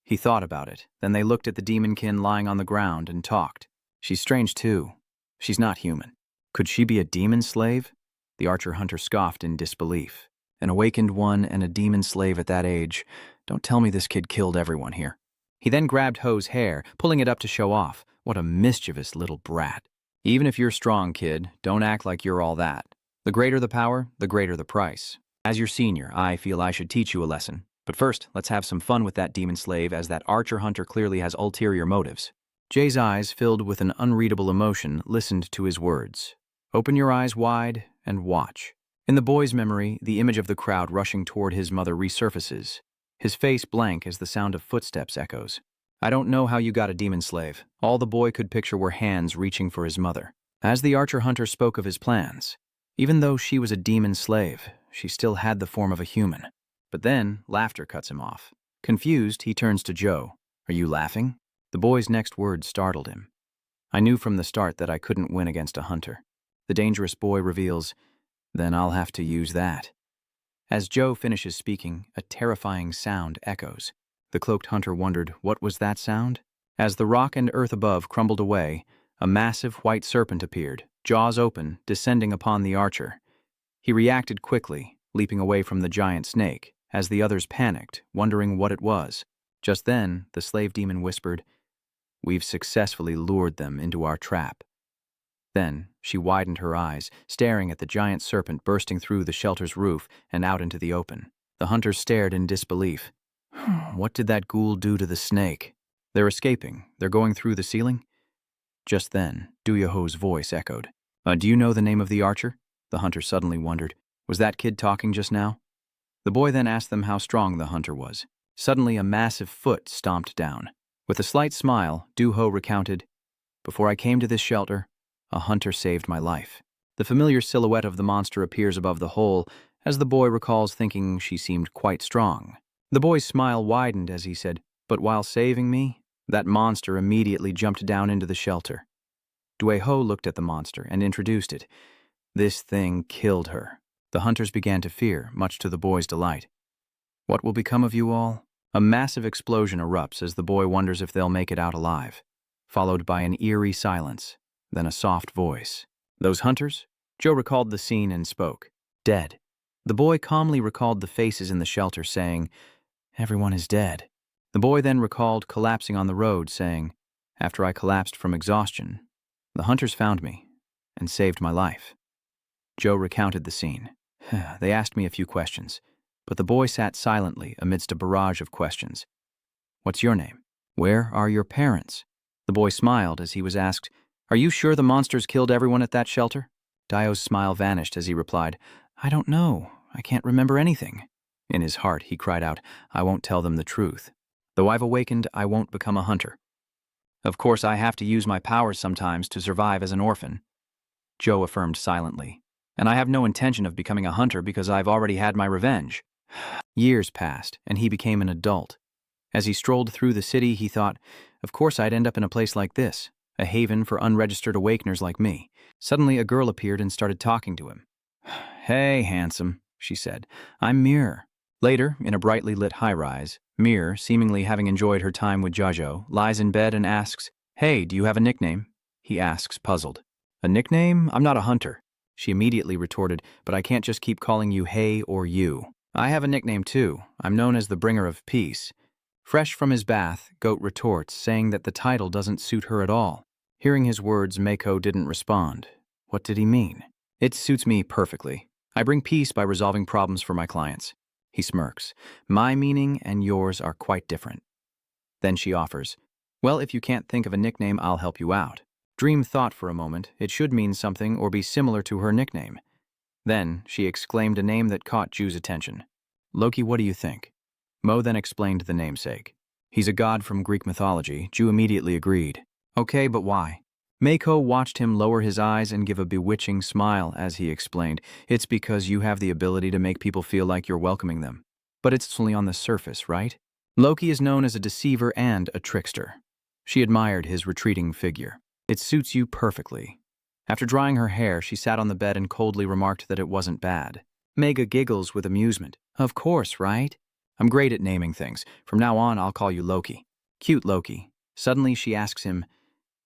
He thought about it. Then they looked at the demonkin lying on the ground and talked. "She's strange too. She's not human. Could she be a demon slave?" The archer hunter scoffed in disbelief. "An awakened one and a demon slave at that age. Don't tell me this kid killed everyone here." He then grabbed Ho's hair, pulling it up to show off. What a mischievous little brat. "Even if you're strong, kid, don't act like you're all that. The greater the power, the greater the price. As your senior, I feel I should teach you a lesson. But first, let's have some fun with that demon slave, as that archer hunter clearly has ulterior motives." Jay's eyes, filled with an unreadable emotion, listened to his words. "Open your eyes wide and watch." In the boy's memory, the image of the crowd rushing toward his mother resurfaces. His face blank as the sound of footsteps echoes. "I don't know how you got a demon slave." All the boy could picture were hands reaching for his mother. As the archer hunter spoke of his plans, even though she was a demon slave, she still had the form of a human. But then, laughter cuts him off. Confused, he turns to Joe. "Are you laughing?" The boy's next words startled him. "I knew from the start that I couldn't win against a hunter." The dangerous boy reveals, "Then I'll have to use that." As Joe finishes speaking, a terrifying sound echoes. The cloaked hunter wondered, what was that sound? As the rock and earth above crumbled away, a massive white serpent appeared, jaws open, descending upon the archer. He reacted quickly, leaping away from the giant snake, as the others panicked, wondering what it was. Just then, the slave demon whispered, "We've successfully lured them into our trap." Then, she widened her eyes, staring at the giant serpent bursting through the shelter's roof and out into the open. The hunters stared in disbelief. What did that ghoul do to the snake? They're escaping. They're going through the ceiling? Just then, Duyaho's voice echoed. Do you know the name of the archer? The hunter suddenly wondered. Was that kid talking just now? The boy then asked them how strong the hunter was. Suddenly, a massive foot stomped down. With a slight smile, Duho recounted, "Before I came to this shelter, a hunter saved my life." The familiar silhouette of the monster appears above the hole, as the boy recalls thinking she seemed quite strong. The boy's smile widened as he said, "But while saving me, that monster immediately jumped down into the shelter." Dueho looked at the monster and introduced it. This thing killed her. The hunters began to fear, much to the boy's delight. What will become of you all? A massive explosion erupts as the boy wonders if they'll make it out alive, followed by an eerie silence, then a soft voice. Those hunters? Joe recalled the scene and spoke. Dead. The boy calmly recalled the faces in the shelter, saying, "Everyone is dead." The boy then recalled collapsing on the road, saying, "After I collapsed from exhaustion, the hunters found me and saved my life." Joe recounted the scene. They asked me a few questions, but the boy sat silently amidst a barrage of questions. "What's your name? Where are your parents?" The boy smiled as he was asked, "Are you sure the monsters killed everyone at that shelter?" Dio's smile vanished as he replied, "I don't know. I can't remember anything." In his heart, he cried out, "I won't tell them the truth. Though I've awakened, I won't become a hunter. Of course, I have to use my powers sometimes to survive as an orphan." Joe affirmed silently, "And I have no intention of becoming a hunter because I've already had my revenge." Years passed, and he became an adult. As he strolled through the city, he thought, "Of course I'd end up in a place like this, a haven for unregistered awakeners like me." Suddenly, a girl appeared and started talking to him. "Hey, handsome," she said. "I'm Mir." Later, in a brightly lit high-rise, Mir, seemingly having enjoyed her time with Jojo, lies in bed and asks, "Hey, do you have a nickname?" He asks, puzzled. "A nickname? I'm not a hunter." She immediately retorted, "But I can't just keep calling you Hey or you. I have a nickname too. I'm known as the Bringer of Peace." Fresh from his bath, Goat retorts, saying that the title doesn't suit her at all. Hearing his words, Mako didn't respond. What did he mean? "It suits me perfectly. I bring peace by resolving problems for my clients." He smirks. "My meaning and yours are quite different." Then she offers, "Well, if you can't think of a nickname, I'll help you out." Dream thought for a moment. It should mean something or be similar to her nickname. Then she exclaimed a name that caught Ju's attention. "Loki, what do you think?" Mo then explained the namesake. "He's a god from Greek mythology." Ju immediately agreed. "Okay, but why?" Mako watched him lower his eyes and give a bewitching smile as he explained, "It's because you have the ability to make people feel like you're welcoming them. But it's only on the surface, right? Loki is known as a deceiver and a trickster." She admired his retreating figure. "It suits you perfectly." After drying her hair, she sat on the bed and coldly remarked that it wasn't bad. Mega giggles with amusement. "Of course, right? I'm great at naming things. From now on, I'll call you Loki." Cute Loki. Suddenly, she asks him,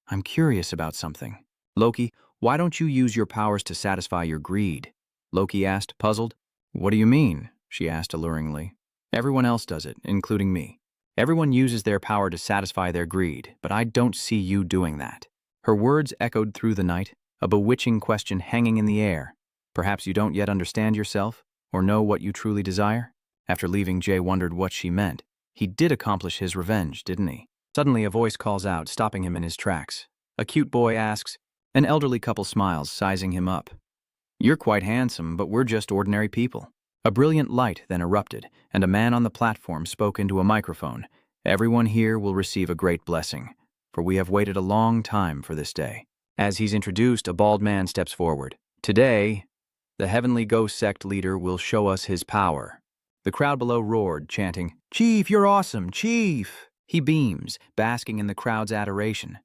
"I'm curious about something." "Loki, why don't you use your powers to satisfy your greed?" Loki asked, puzzled. "What do you mean?" she asked alluringly. "Everyone else does it, including me. Everyone uses their power to satisfy their greed, but I don't see you doing that." Her words echoed through the night, a bewitching question hanging in the air. "Perhaps you don't yet understand yourself, or know what you truly desire?" After leaving, Jay wondered what she meant. He did accomplish his revenge, didn't he? Suddenly, a voice calls out, stopping him in his tracks. A cute boy asks. An elderly couple smiles, sizing him up. "You're quite handsome, but we're just ordinary people." A brilliant light then erupted, and a man on the platform spoke into a microphone. "Everyone here will receive a great blessing, for we have waited a long time for this day." As he's introduced, a bald man steps forward. "Today, the Heavenly Ghost Sect leader will show us his power." The crowd below roared, chanting, "Chief, you're awesome, Chief!" He beams, basking in the crowd's adoration.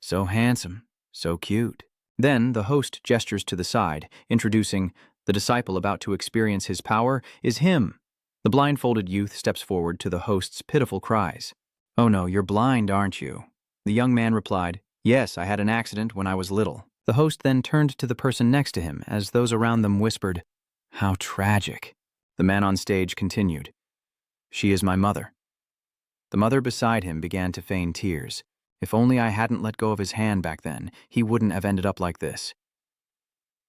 "So handsome, so cute." Then the host gestures to the side, introducing, "The disciple about to experience his power is him." The blindfolded youth steps forward to the host's pitiful cries. "Oh no, you're blind, aren't you?" The young man replied, "Yes, I had an accident when I was little." The host then turned to the person next to him as those around them whispered, How tragic. The man on stage continued. She is my mother. The mother beside him began to feign tears. If only I hadn't let go of his hand back then, he wouldn't have ended up like this.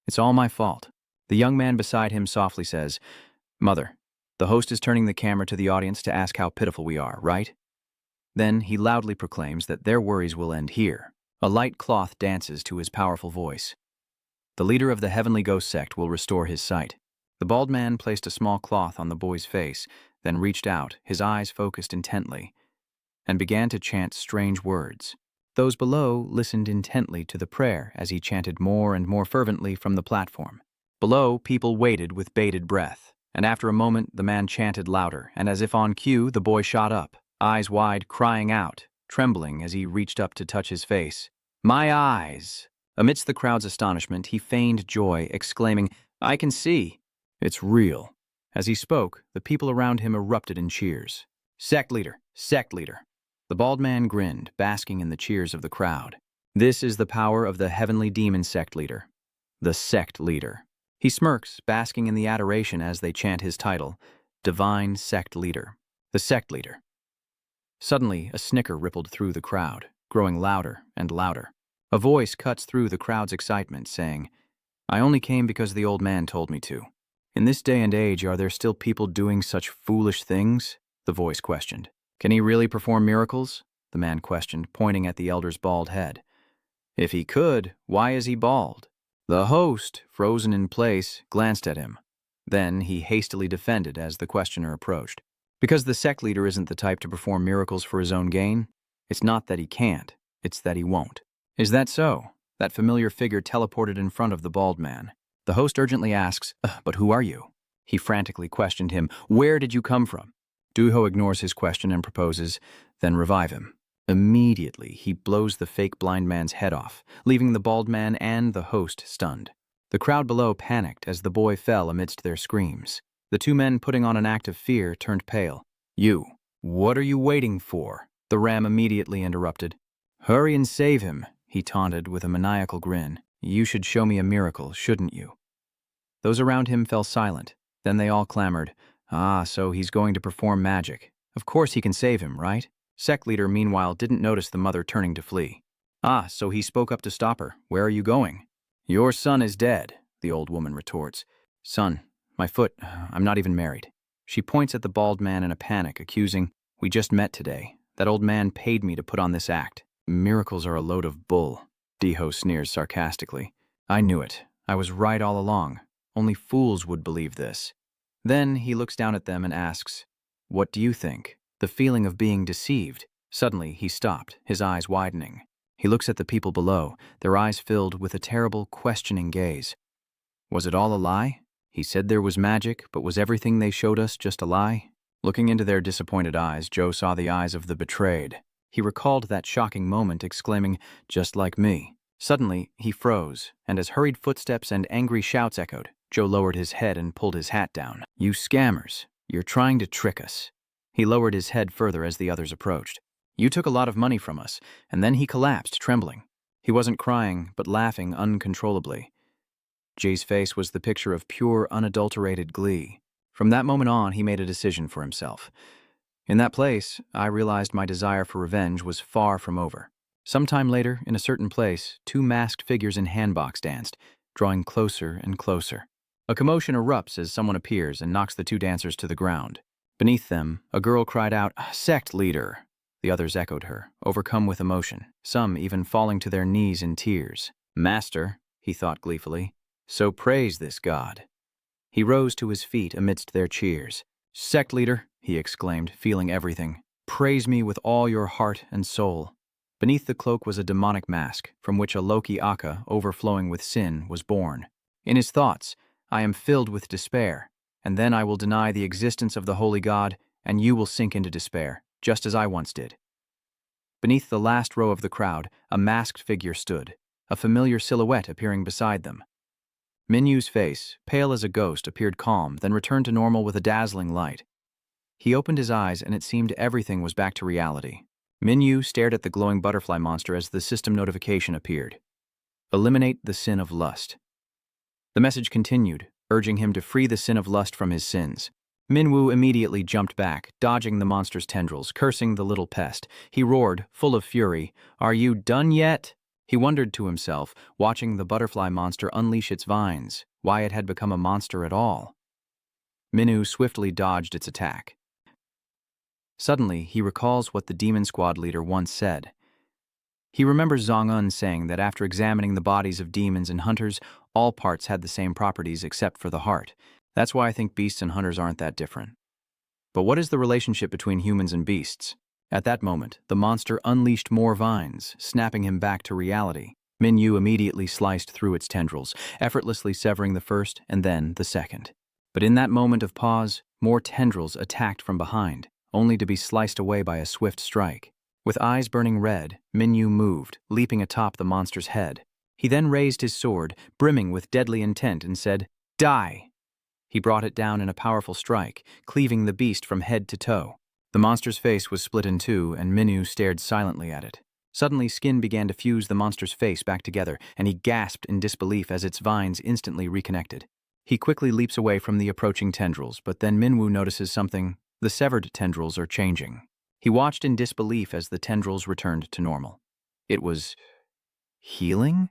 It's all my fault. The young man beside him softly says, Mother, the host is turning the camera to the audience to ask how pitiful we are, right? Then he loudly proclaims that their worries will end here. A light cloth dances to his powerful voice. The leader of the heavenly ghost sect will restore his sight. The bald man placed a small cloth on the boy's face, then reached out, his eyes focused intently, and began to chant strange words. Those below listened intently to the prayer as he chanted more and more fervently from the platform. Below, people waited with bated breath, and after a moment the man chanted louder, and as if on cue, the boy shot up, eyes wide, crying out, trembling as he reached up to touch his face. My eyes! Amidst the crowd's astonishment, he feigned joy, exclaiming, I can see. It's real. As he spoke, the people around him erupted in cheers. Sect leader! Sect leader! The bald man grinned, basking in the cheers of the crowd. This is the power of the heavenly demon sect leader. The sect leader. He smirks, basking in the adoration as they chant his title, Divine Sect Leader. The sect leader. Suddenly, a snicker rippled through the crowd, growing louder and louder. A voice cuts through the crowd's excitement, saying, I only came because the old man told me to. In this day and age, are there still people doing such foolish things? The voice questioned. Can he really perform miracles? The man questioned, pointing at the elder's bald head. If he could, why is he bald? The host, frozen in place, glanced at him. Then he hastily defended as the questioner approached. Because the sect leader isn't the type to perform miracles for his own gain, it's not that he can't, it's that he won't. Is that so? That familiar figure teleported in front of the bald man. The host urgently asks, but who are you? He frantically questioned him. Where did you come from? Duho ignores his question and proposes, then revive him. Immediately, he blows the fake blind man's head off, leaving the bald man and the host stunned. The crowd below panicked as the boy fell amidst their screams. The two men putting on an act of fear turned pale. You, what are you waiting for? The ram immediately interrupted. Hurry and save him, he taunted with a maniacal grin. You should show me a miracle, shouldn't you? Those around him fell silent. Then they all clamored, so he's going to perform magic. Of course he can save him, right? Sect leader, meanwhile, didn't notice the mother turning to flee. So he spoke up to stop her. Where are you going? Your son is dead, the old woman retorts. Son, my foot, I'm not even married. She points at the bald man in a panic, accusing, we just met today. That old man paid me to put on this act. Miracles are a load of bull. Diho sneers sarcastically. I knew it. I was right all along. Only fools would believe this. Then he looks down at them and asks, what do you think? The feeling of being deceived. Suddenly he stopped, his eyes widening. He looks at the people below, their eyes filled with a terrible, questioning gaze. Was it all a lie? He said there was magic, but was everything they showed us just a lie? Looking into their disappointed eyes, Joe saw the eyes of the betrayed. He recalled that shocking moment, exclaiming, just like me. Suddenly, he froze, and as hurried footsteps and angry shouts echoed, Joe lowered his head and pulled his hat down. You scammers, you're trying to trick us. He lowered his head further as the others approached. You took a lot of money from us, and then he collapsed, trembling. He wasn't crying, but laughing uncontrollably. Jay's face was the picture of pure, unadulterated glee. From that moment on, he made a decision for himself. In that place, I realized my desire for revenge was far from over. Sometime later, in a certain place, two masked figures in handbox danced, drawing closer and closer. A commotion erupts as someone appears and knocks the two dancers to the ground. Beneath them, a girl cried out, Sect leader! The others echoed her, overcome with emotion, some even falling to their knees in tears. Master, he thought gleefully, so praise this god. He rose to his feet amidst their cheers. Sect leader, he exclaimed, feeling everything. Praise me with all your heart and soul. Beneath the cloak was a demonic mask, from which a Loki Aka, overflowing with sin, was born. In his thoughts, I am filled with despair, and then I will deny the existence of the holy god, and you will sink into despair, just as I once did. Beneath the last row of the crowd, a masked figure stood, a familiar silhouette appearing beside them. Minyu's face, pale as a ghost, appeared calm, then returned to normal with a dazzling light. He opened his eyes, and it seemed everything was back to reality. Minyu stared at the glowing butterfly monster as the system notification appeared. Eliminate the sin of lust. The message continued, urging him to free the sin of lust from his sins. Minwoo immediately jumped back, dodging the monster's tendrils, cursing the little pest. He roared, full of fury, "Are you done yet?" He wondered to himself, watching the butterfly monster unleash its vines, why it had become a monster at all. Minwoo swiftly dodged its attack. Suddenly, he recalls what the demon squad leader once said. He remembers Zhang-un saying that after examining the bodies of demons and hunters, all parts had the same properties except for the heart. That's why I think beasts and hunters aren't that different. But what is the relationship between humans and beasts? At that moment, the monster unleashed more vines, snapping him back to reality. Minwoo immediately sliced through its tendrils, effortlessly severing the first and then the second. But in that moment of pause, more tendrils attacked from behind, only to be sliced away by a swift strike. With eyes burning red, Minwoo moved, leaping atop the monster's head. He then raised his sword, brimming with deadly intent, and said, "Die!" He brought it down in a powerful strike, cleaving the beast from head to toe. The monster's face was split in two, and Minwoo stared silently at it. Suddenly, skin began to fuse the monster's face back together, and he gasped in disbelief as its vines instantly reconnected. He quickly leaps away from the approaching tendrils, but then Minwoo notices something. The severed tendrils are changing. He watched in disbelief as the tendrils returned to normal. It was healing?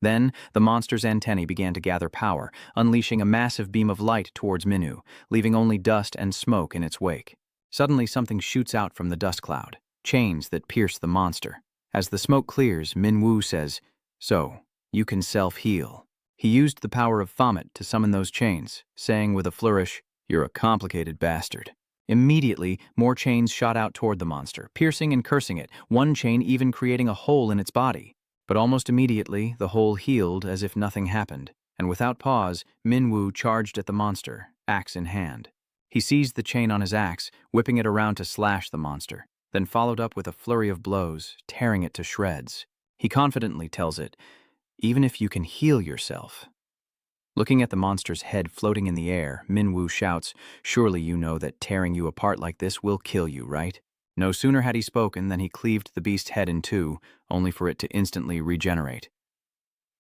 Then, the monster's antennae began to gather power, unleashing a massive beam of light towards Minwoo, leaving only dust and smoke in its wake. Suddenly, something shoots out from the dust cloud, chains that pierce the monster. As the smoke clears, Minwoo says, "So, you can self-heal." He used the power of Famet to summon those chains, saying with a flourish, "You're a complicated bastard." Immediately, more chains shot out toward the monster, piercing and cursing it, one chain even creating a hole in its body. But almost immediately, the hole healed as if nothing happened, and without pause, Minwoo charged at the monster, axe in hand. He seized the chain on his axe, whipping it around to slash the monster, then followed up with a flurry of blows, tearing it to shreds. He confidently tells it, "Even if you can heal yourself." Looking at the monster's head floating in the air, Minwoo shouts, "Surely you know that tearing you apart like this will kill you, right?" No sooner had he spoken than he cleaved the beast's head in two, only for it to instantly regenerate.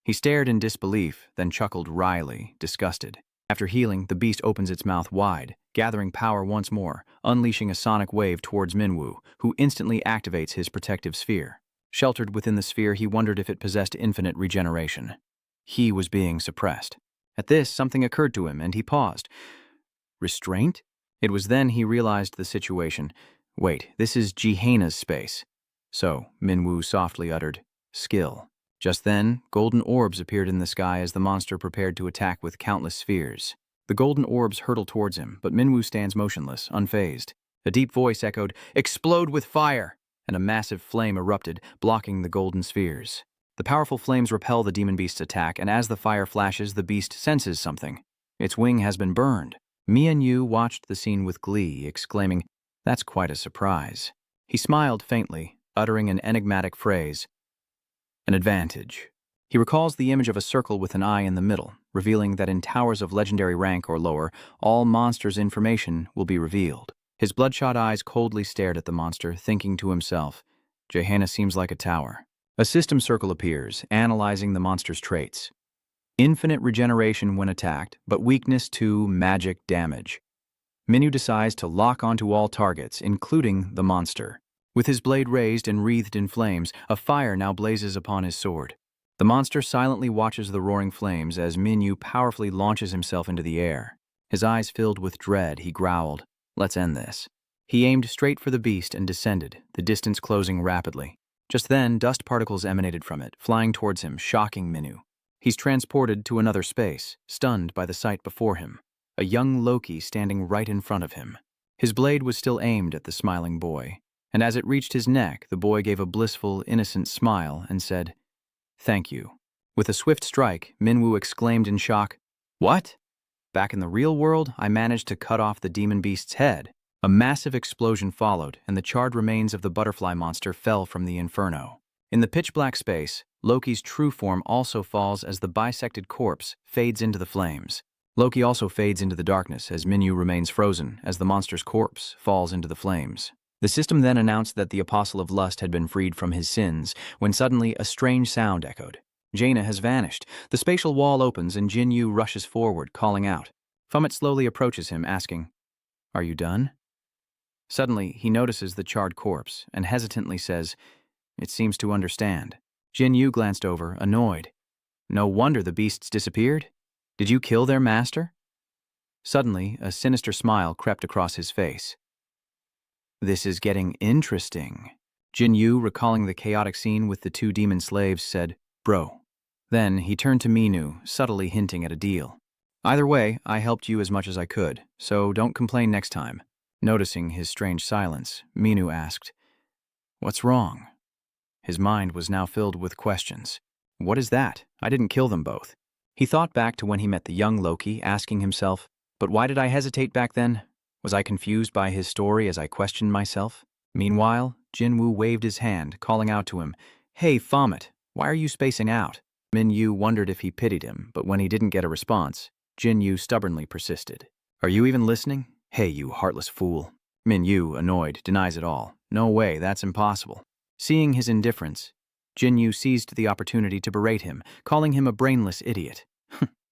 He stared in disbelief, then chuckled wryly, disgusted. After healing, the beast opens its mouth wide, gathering power once more, unleashing a sonic wave towards Minwoo, who instantly activates his protective sphere. Sheltered within the sphere, he wondered if it possessed infinite regeneration. He was being suppressed. At this, something occurred to him, and he paused. Restraint? It was then he realized the situation. Wait, this is Gehenna's space. So, Minwoo softly uttered, "Skill." Just then, golden orbs appeared in the sky as the monster prepared to attack with countless spheres. The golden orbs hurtle towards him, but Minwoo stands motionless, unfazed. A deep voice echoed, "Explode with fire!" and a massive flame erupted, blocking the golden spheres. The powerful flames repel the demon beast's attack, and as the fire flashes, the beast senses something. Its wing has been burned. Minwoo watched the scene with glee, exclaiming, "That's quite a surprise." He smiled faintly, uttering an enigmatic phrase, "An advantage." He recalls the image of a circle with an eye in the middle, revealing that in towers of legendary rank or lower, all monsters' information will be revealed. His bloodshot eyes coldly stared at the monster, thinking to himself, "Gehenna seems like a tower." A system circle appears, analyzing the monster's traits. Infinite regeneration when attacked, but weakness to magic damage. Minwoo decides to lock onto all targets, including the monster. With his blade raised and wreathed in flames, a fire now blazes upon his sword. The monster silently watches the roaring flames as Minwoo powerfully launches himself into the air. His eyes filled with dread, he growled, "Let's end this." He aimed straight for the beast and descended, the distance closing rapidly. Just then, dust particles emanated from it, flying towards him, shocking Minwoo. He's transported to another space, stunned by the sight before him. A young Loki standing right in front of him. His blade was still aimed at the smiling boy, and as it reached his neck, the boy gave a blissful, innocent smile and said, "Thank you." With a swift strike, Minwoo exclaimed in shock, "What? Back in the real world, I managed to cut off the demon beast's head." A massive explosion followed, and the charred remains of the butterfly monster fell from the inferno. In the pitch-black space, Loki's true form also falls as the bisected corpse fades into the flames. Loki also fades into the darkness as Minwoo remains frozen as the monster's corpse falls into the flames. The system then announced that the Apostle of Lust had been freed from his sins, when suddenly a strange sound echoed. Jaina has vanished. The spatial wall opens and Jin Yu rushes forward, calling out. Fumet slowly approaches him, asking, "Are you done?" Suddenly, he notices the charred corpse and hesitantly says, "It seems to understand." Jin Yu glanced over, annoyed. "No wonder the beasts disappeared. Did you kill their master?" Suddenly, a sinister smile crept across his face. "This is getting interesting." Jin Yu, recalling the chaotic scene with the two demon slaves, said, "Bro." Then he turned to Minu, subtly hinting at a deal. "Either way, I helped you as much as I could, so don't complain next time." Noticing his strange silence, Minu asked, "What's wrong?" His mind was now filled with questions. What is that? I didn't kill them both. He thought back to when he met the young Loki, asking himself, but why did I hesitate back then? Was I confused by his story as I questioned myself? Meanwhile, Jinwoo waved his hand, calling out to him, "Hey, Fomet, why are you spacing out?" Min Yu wondered if he pitied him, but when he didn't get a response, Jin Yu stubbornly persisted. "Are you even listening? Hey, you heartless fool." Min Yu, annoyed, denies it all. "No way, that's impossible." Seeing his indifference, Jin Yu seized the opportunity to berate him, calling him a brainless idiot.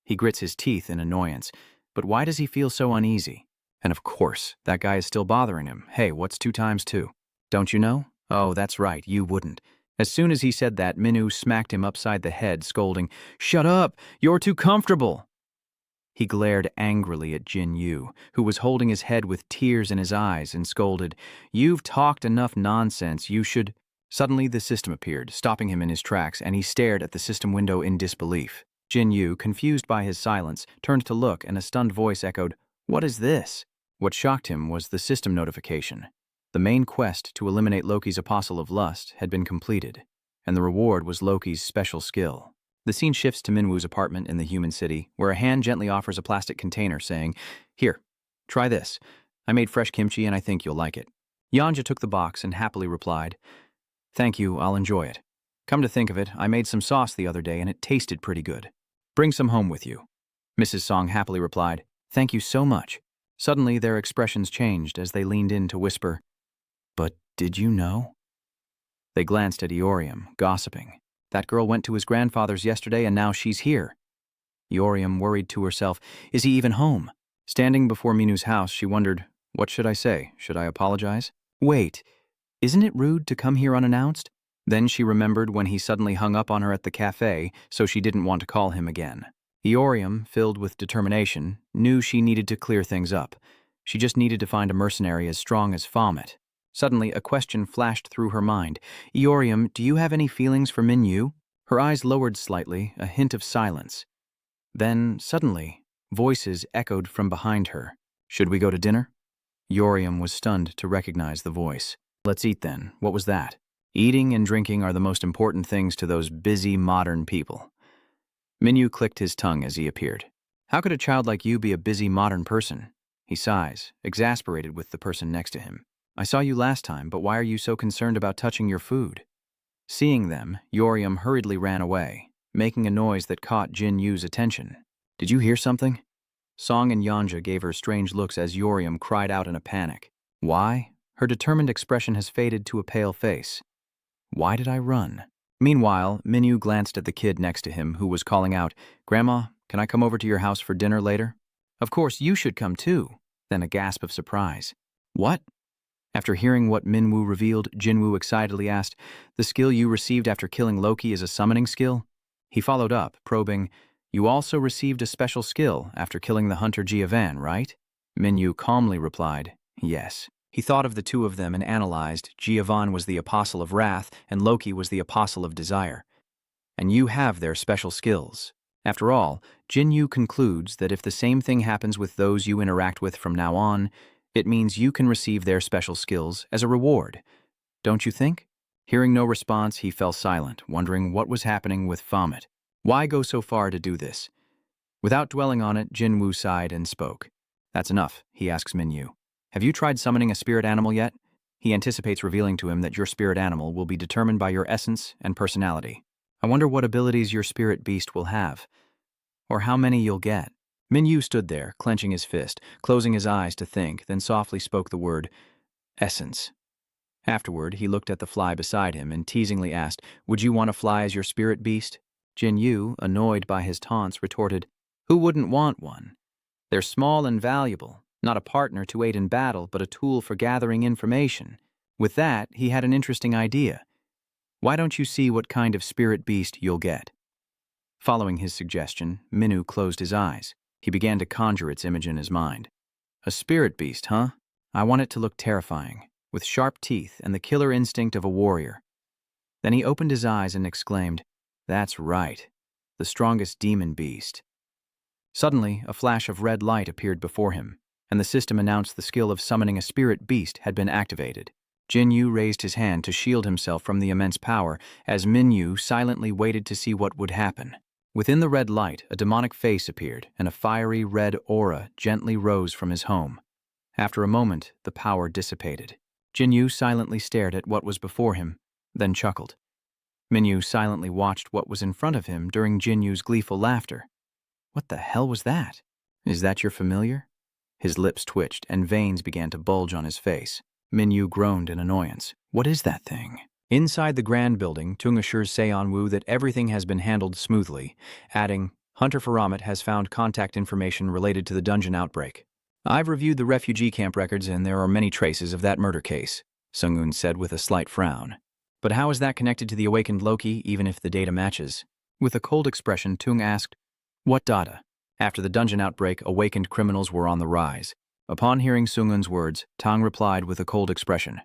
He grits his teeth in annoyance. But why does he feel so uneasy? And of course, that guy is still bothering him. Hey, what's 2 times 2? Don't you know? Oh, that's right, you wouldn't. As soon as he said that, Minu smacked him upside the head, scolding, "Shut up! You're too comfortable!" He glared angrily at Jin Yu, who was holding his head with tears in his eyes, and scolded, "You've talked enough nonsense, you should—" Suddenly the system appeared, stopping him in his tracks, and he stared at the system window in disbelief. Jin Yu, confused by his silence, turned to look, and a stunned voice echoed, "What is this?" What shocked him was the system notification. The main quest to eliminate Loki's Apostle of Lust had been completed, and the reward was Loki's special skill. The scene shifts to Minwoo's apartment in the human city, where a hand gently offers a plastic container, saying, "Here, try this. I made fresh kimchi and I think you'll like it." Yanja took the box and happily replied, "Thank you, I'll enjoy it. Come to think of it, I made some sauce the other day and it tasted pretty good. Bring some home with you." Mrs. Song happily replied, "Thank you so much." Suddenly their expressions changed as they leaned in to whisper, "But did you know?" They glanced at Eorium, gossiping. That girl went to his grandfather's yesterday and now she's here. Eorium worried to herself, is he even home? Standing before Minu's house, she wondered, what should I say? Should I apologize? Wait, isn't it rude to come here unannounced? Then she remembered when he suddenly hung up on her at the cafe, so she didn't want to call him again. Eorium, filled with determination, knew she needed to clear things up. She just needed to find a mercenary as strong as Fomet. Suddenly, a question flashed through her mind. "Eorium, do you have any feelings for Min Yu?" Her eyes lowered slightly, a hint of silence. Then, suddenly, voices echoed from behind her. "Should we go to dinner?" Eorium was stunned to recognize the voice. "Let's eat then. What was that?" Eating and drinking are the most important things to those busy modern people. Min Yu clicked his tongue as he appeared. "How could a child like you be a busy modern person?" He sighs, exasperated with the person next to him. "I saw you last time, but why are you so concerned about touching your food?" Seeing them, Eorium hurriedly ran away, making a noise that caught Jin Yu's attention. "Did you hear something?" Song and Yanja gave her strange looks as Eorium cried out in a panic. Why? Her determined expression has faded to a pale face. Why did I run? Meanwhile, Minyu glanced at the kid next to him, who was calling out, "Grandma, can I come over to your house for dinner later?" "Of course, you should come too." Then a gasp of surprise. "What?" After hearing what Minwoo revealed, Jinwoo excitedly asked, "The skill you received after killing Loki is a summoning skill?" He followed up, probing, "You also received a special skill after killing the hunter Giovanni, right?" Minyu calmly replied, "Yes." He thought of the two of them and analyzed. Giovanni was the apostle of wrath, and Loki was the apostle of desire. And you have their special skills. After all, Jinyu concludes that if the same thing happens with those you interact with from now on, it means you can receive their special skills as a reward. Don't you think? Hearing no response, he fell silent, wondering what was happening with Fomet. Why go so far to do this? Without dwelling on it, Jinwoo sighed and spoke. "That's enough," he asks Minyu. "Have you tried summoning a spirit animal yet?" He anticipates revealing to him that your spirit animal will be determined by your essence and personality. "I wonder what abilities your spirit beast will have, or how many you'll get." Minyu stood there, clenching his fist, closing his eyes to think, then softly spoke the word, essence. Afterward, he looked at the fly beside him and teasingly asked, "Would you want to fly as your spirit beast?" Jinyu, annoyed by his taunts, retorted, "Who wouldn't want one? They're small and valuable, not a partner to aid in battle, but a tool for gathering information." With that, he had an interesting idea. "Why don't you see what kind of spirit beast you'll get?" Following his suggestion, Minhu closed his eyes. He began to conjure its image in his mind. A spirit beast, huh? I want it to look terrifying, with sharp teeth and the killer instinct of a warrior. Then he opened his eyes and exclaimed, "That's right, the strongest demon beast." Suddenly, a flash of red light appeared before him, and the system announced the skill of summoning a spirit beast had been activated. Jinyu raised his hand to shield himself from the immense power, as Minhu silently waited to see what would happen. Within the red light, a demonic face appeared, and a fiery red aura gently rose from his home. After a moment, the power dissipated. Jinyu silently stared at what was before him, then chuckled. Minhu silently watched what was in front of him during Jinyu's gleeful laughter. "What the hell was that? Is that your familiar?" His lips twitched, and veins began to bulge on his face. Minhu groaned in annoyance. "What is that thing?" Inside the grand building, Tung assures Seonwoo that everything has been handled smoothly, adding, "Hunter Faramet has found contact information related to the dungeon outbreak. I've reviewed the refugee camp records and there are many traces of that murder case," Sung-un said with a slight frown. "But how is that connected to the awakened Loki, even if the data matches?" With a cold expression, Tung asked, "What data?" After the dungeon outbreak, awakened criminals were on the rise. Upon hearing Sung-un's words, Tang replied with a cold expression.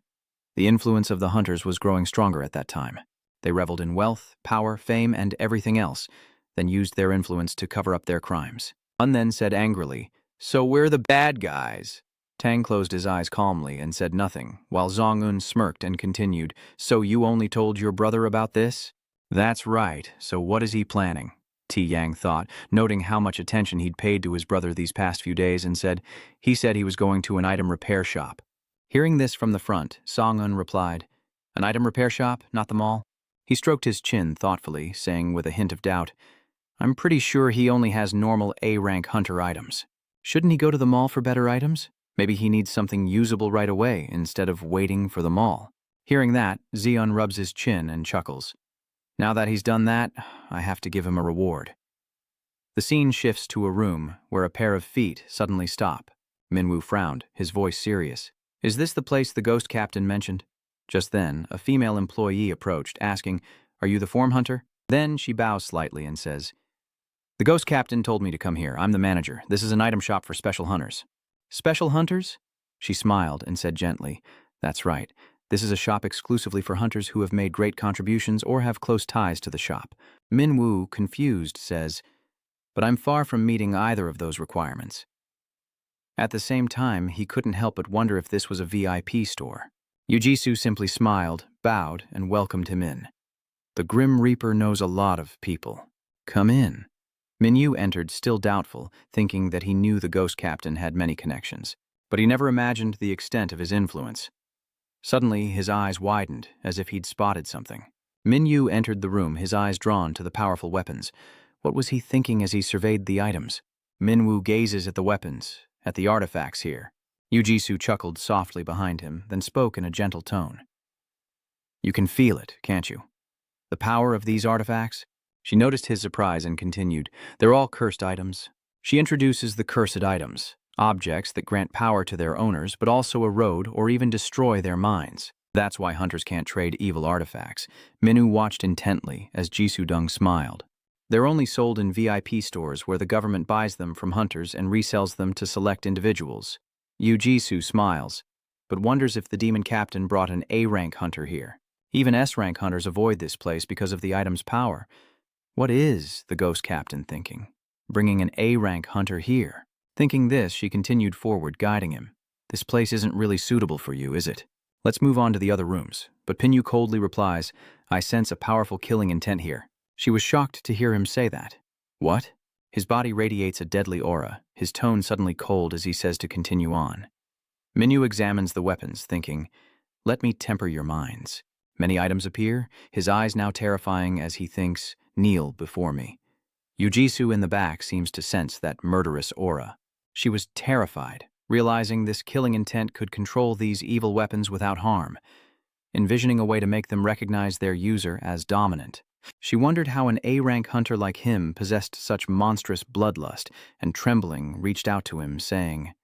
The influence of the hunters was growing stronger at that time. They reveled in wealth, power, fame, and everything else, then used their influence to cover up their crimes. One then said angrily, "So we're the bad guys." Tang closed his eyes calmly and said nothing, while Zong-un smirked and continued, "So you only told your brother about this?" "That's right, so what is he planning?" T. Yang thought, noting how much attention he'd paid to his brother these past few days, and said, "He said he was going to an item repair shop." Hearing this from the front, Song-un replied, "An item repair shop, not the mall?" He stroked his chin thoughtfully, saying with a hint of doubt, "I'm pretty sure he only has normal A-rank hunter items. Shouldn't he go to the mall for better items? Maybe he needs something usable right away instead of waiting for the mall." Hearing that, Zeon rubs his chin and chuckles. "Now that he's done that, I have to give him a reward." The scene shifts to a room where a pair of feet suddenly stop. Minwoo frowned, his voice serious. "Is this the place the ghost captain mentioned?" Just then, a female employee approached, asking, "Are you the form hunter?" Then she bows slightly and says, "The ghost captain told me to come here. I'm the manager. This is an item shop for special hunters." "Special hunters?" She smiled and said gently, "That's right. This is a shop exclusively for hunters who have made great contributions or have close ties to the shop." Minwoo, confused, says, "But I'm far from meeting either of those requirements." At the same time, he couldn't help but wonder if this was a VIP store. Yujisu simply smiled, bowed, and welcomed him in. "The Grim Reaper knows a lot of people. Come in." Minyu entered, still doubtful, thinking that he knew the ghost captain had many connections, but he never imagined the extent of his influence. Suddenly, his eyes widened, as if he'd spotted something. Minyu entered the room, his eyes drawn to the powerful weapons. What was he thinking as he surveyed the items? Minwoo gazes at the weapons, at the artifacts here. Yujisu chuckled softly behind him, then spoke in a gentle tone. "You can feel it, can't you? The power of these artifacts?" She noticed his surprise and continued, "They're all cursed items." She introduces the cursed items, objects that grant power to their owners but also erode or even destroy their minds. That's why hunters can't trade evil artifacts. Minwoo watched intently as Jisoo-dong smiled. They're only sold in VIP stores where the government buys them from hunters and resells them to select individuals. Yujisu smiles, but wonders if the demon captain brought an A-rank hunter here. Even S-rank hunters avoid this place because of the item's power. What is the ghost captain thinking? Bringing an A-rank hunter here? Thinking this, she continued forward, guiding him. "This place isn't really suitable for you, is it? Let's move on to the other rooms." But Pinyu coldly replies, "I sense a powerful killing intent here." She was shocked to hear him say that. "What?" His body radiates a deadly aura, his tone suddenly cold as he says to continue on. Minyu examines the weapons, thinking, "Let me temper your minds." Many items appear, his eyes now terrifying as he thinks, "Kneel before me." Yujisu in the back seems to sense that murderous aura. She was terrified, realizing this killing intent could control these evil weapons without harm, envisioning a way to make them recognize their user as dominant. She wondered how an A-rank hunter like him possessed such monstrous bloodlust, and trembling reached out to him, saying,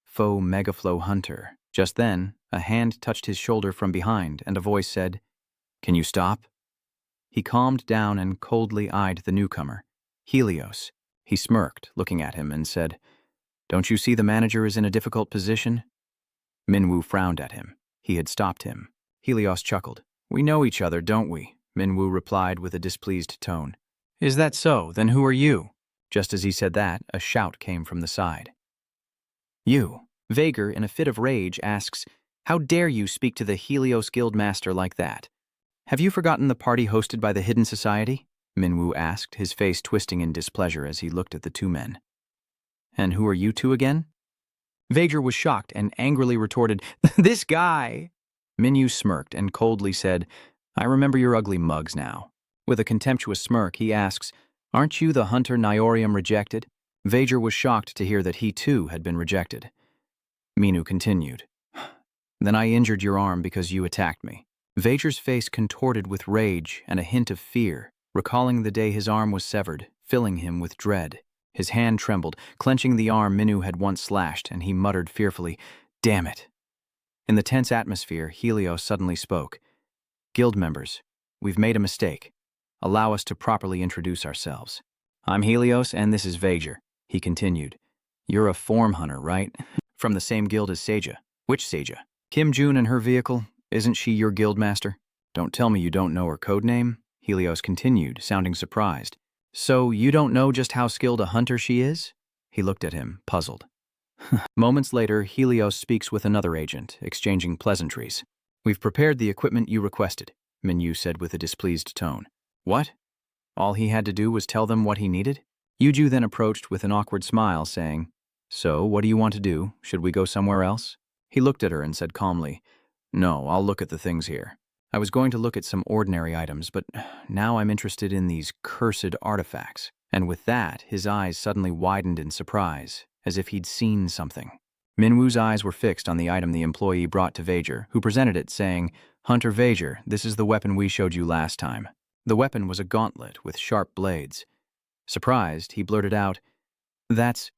"Faux megaflow hunter." Just then, a hand touched his shoulder from behind, and a voice said, "Can you stop?" He calmed down and coldly eyed the newcomer. Helios. He smirked, looking at him, and said, "Don't you see the manager is in a difficult position?" Minwoo frowned at him. He had stopped him. Helios chuckled. "We know each other, don't we?" Minwoo replied with a displeased tone. "Is that so? Then who are you?" Just as he said that, a shout came from the side. "You." Vager, in a fit of rage, asks, "How dare you speak to the Helios Guildmaster like that? Have you forgotten the party hosted by the Hidden Society?" Minwoo asked, his face twisting in displeasure as he looked at the two men. "And who are you two again?" Vager was shocked and angrily retorted, "This guy!" Minwoo smirked and coldly said, "I remember your ugly mugs now." With a contemptuous smirk, he asks, "Aren't you the hunter Niorium rejected?" Vager was shocked to hear that he too had been rejected. Minwoo continued, "Then I injured your arm because you attacked me." Vager's face contorted with rage and a hint of fear, recalling the day his arm was severed, filling him with dread. His hand trembled, clenching the arm Minwoo had once slashed, and he muttered fearfully, "Damn it." In the tense atmosphere, Helios suddenly spoke. "Guild members, we've made a mistake. Allow us to properly introduce ourselves. I'm Helios, and this is Vager," he continued. "You're a form hunter, right? From the same guild as Seja." "Which Seja?" "Kim June and her vehicle. Isn't she your guild master?" "Don't tell me you don't know her code name," Helios continued, sounding surprised. "So you don't know just how skilled a hunter she is?" He looked at him, puzzled. Moments later, Helios speaks with another agent, exchanging pleasantries. "We've prepared the equipment you requested," Minwoo said with a displeased tone. "What? All he had to do was tell them what he needed?" Yuju then approached with an awkward smile, saying, "So, what do you want to do? Should we go somewhere else?" He looked at her and said calmly, "No, I'll look at the things here. I was going to look at some ordinary items, but now I'm interested in these cursed artifacts." And with that, his eyes suddenly widened in surprise, as if he'd seen something. Minwoo's eyes were fixed on the item the employee brought to Vager, who presented it, saying, "Hunter Vager, this is the weapon we showed you last time." The weapon was a gauntlet with sharp blades. Surprised, he blurted out, "That's—"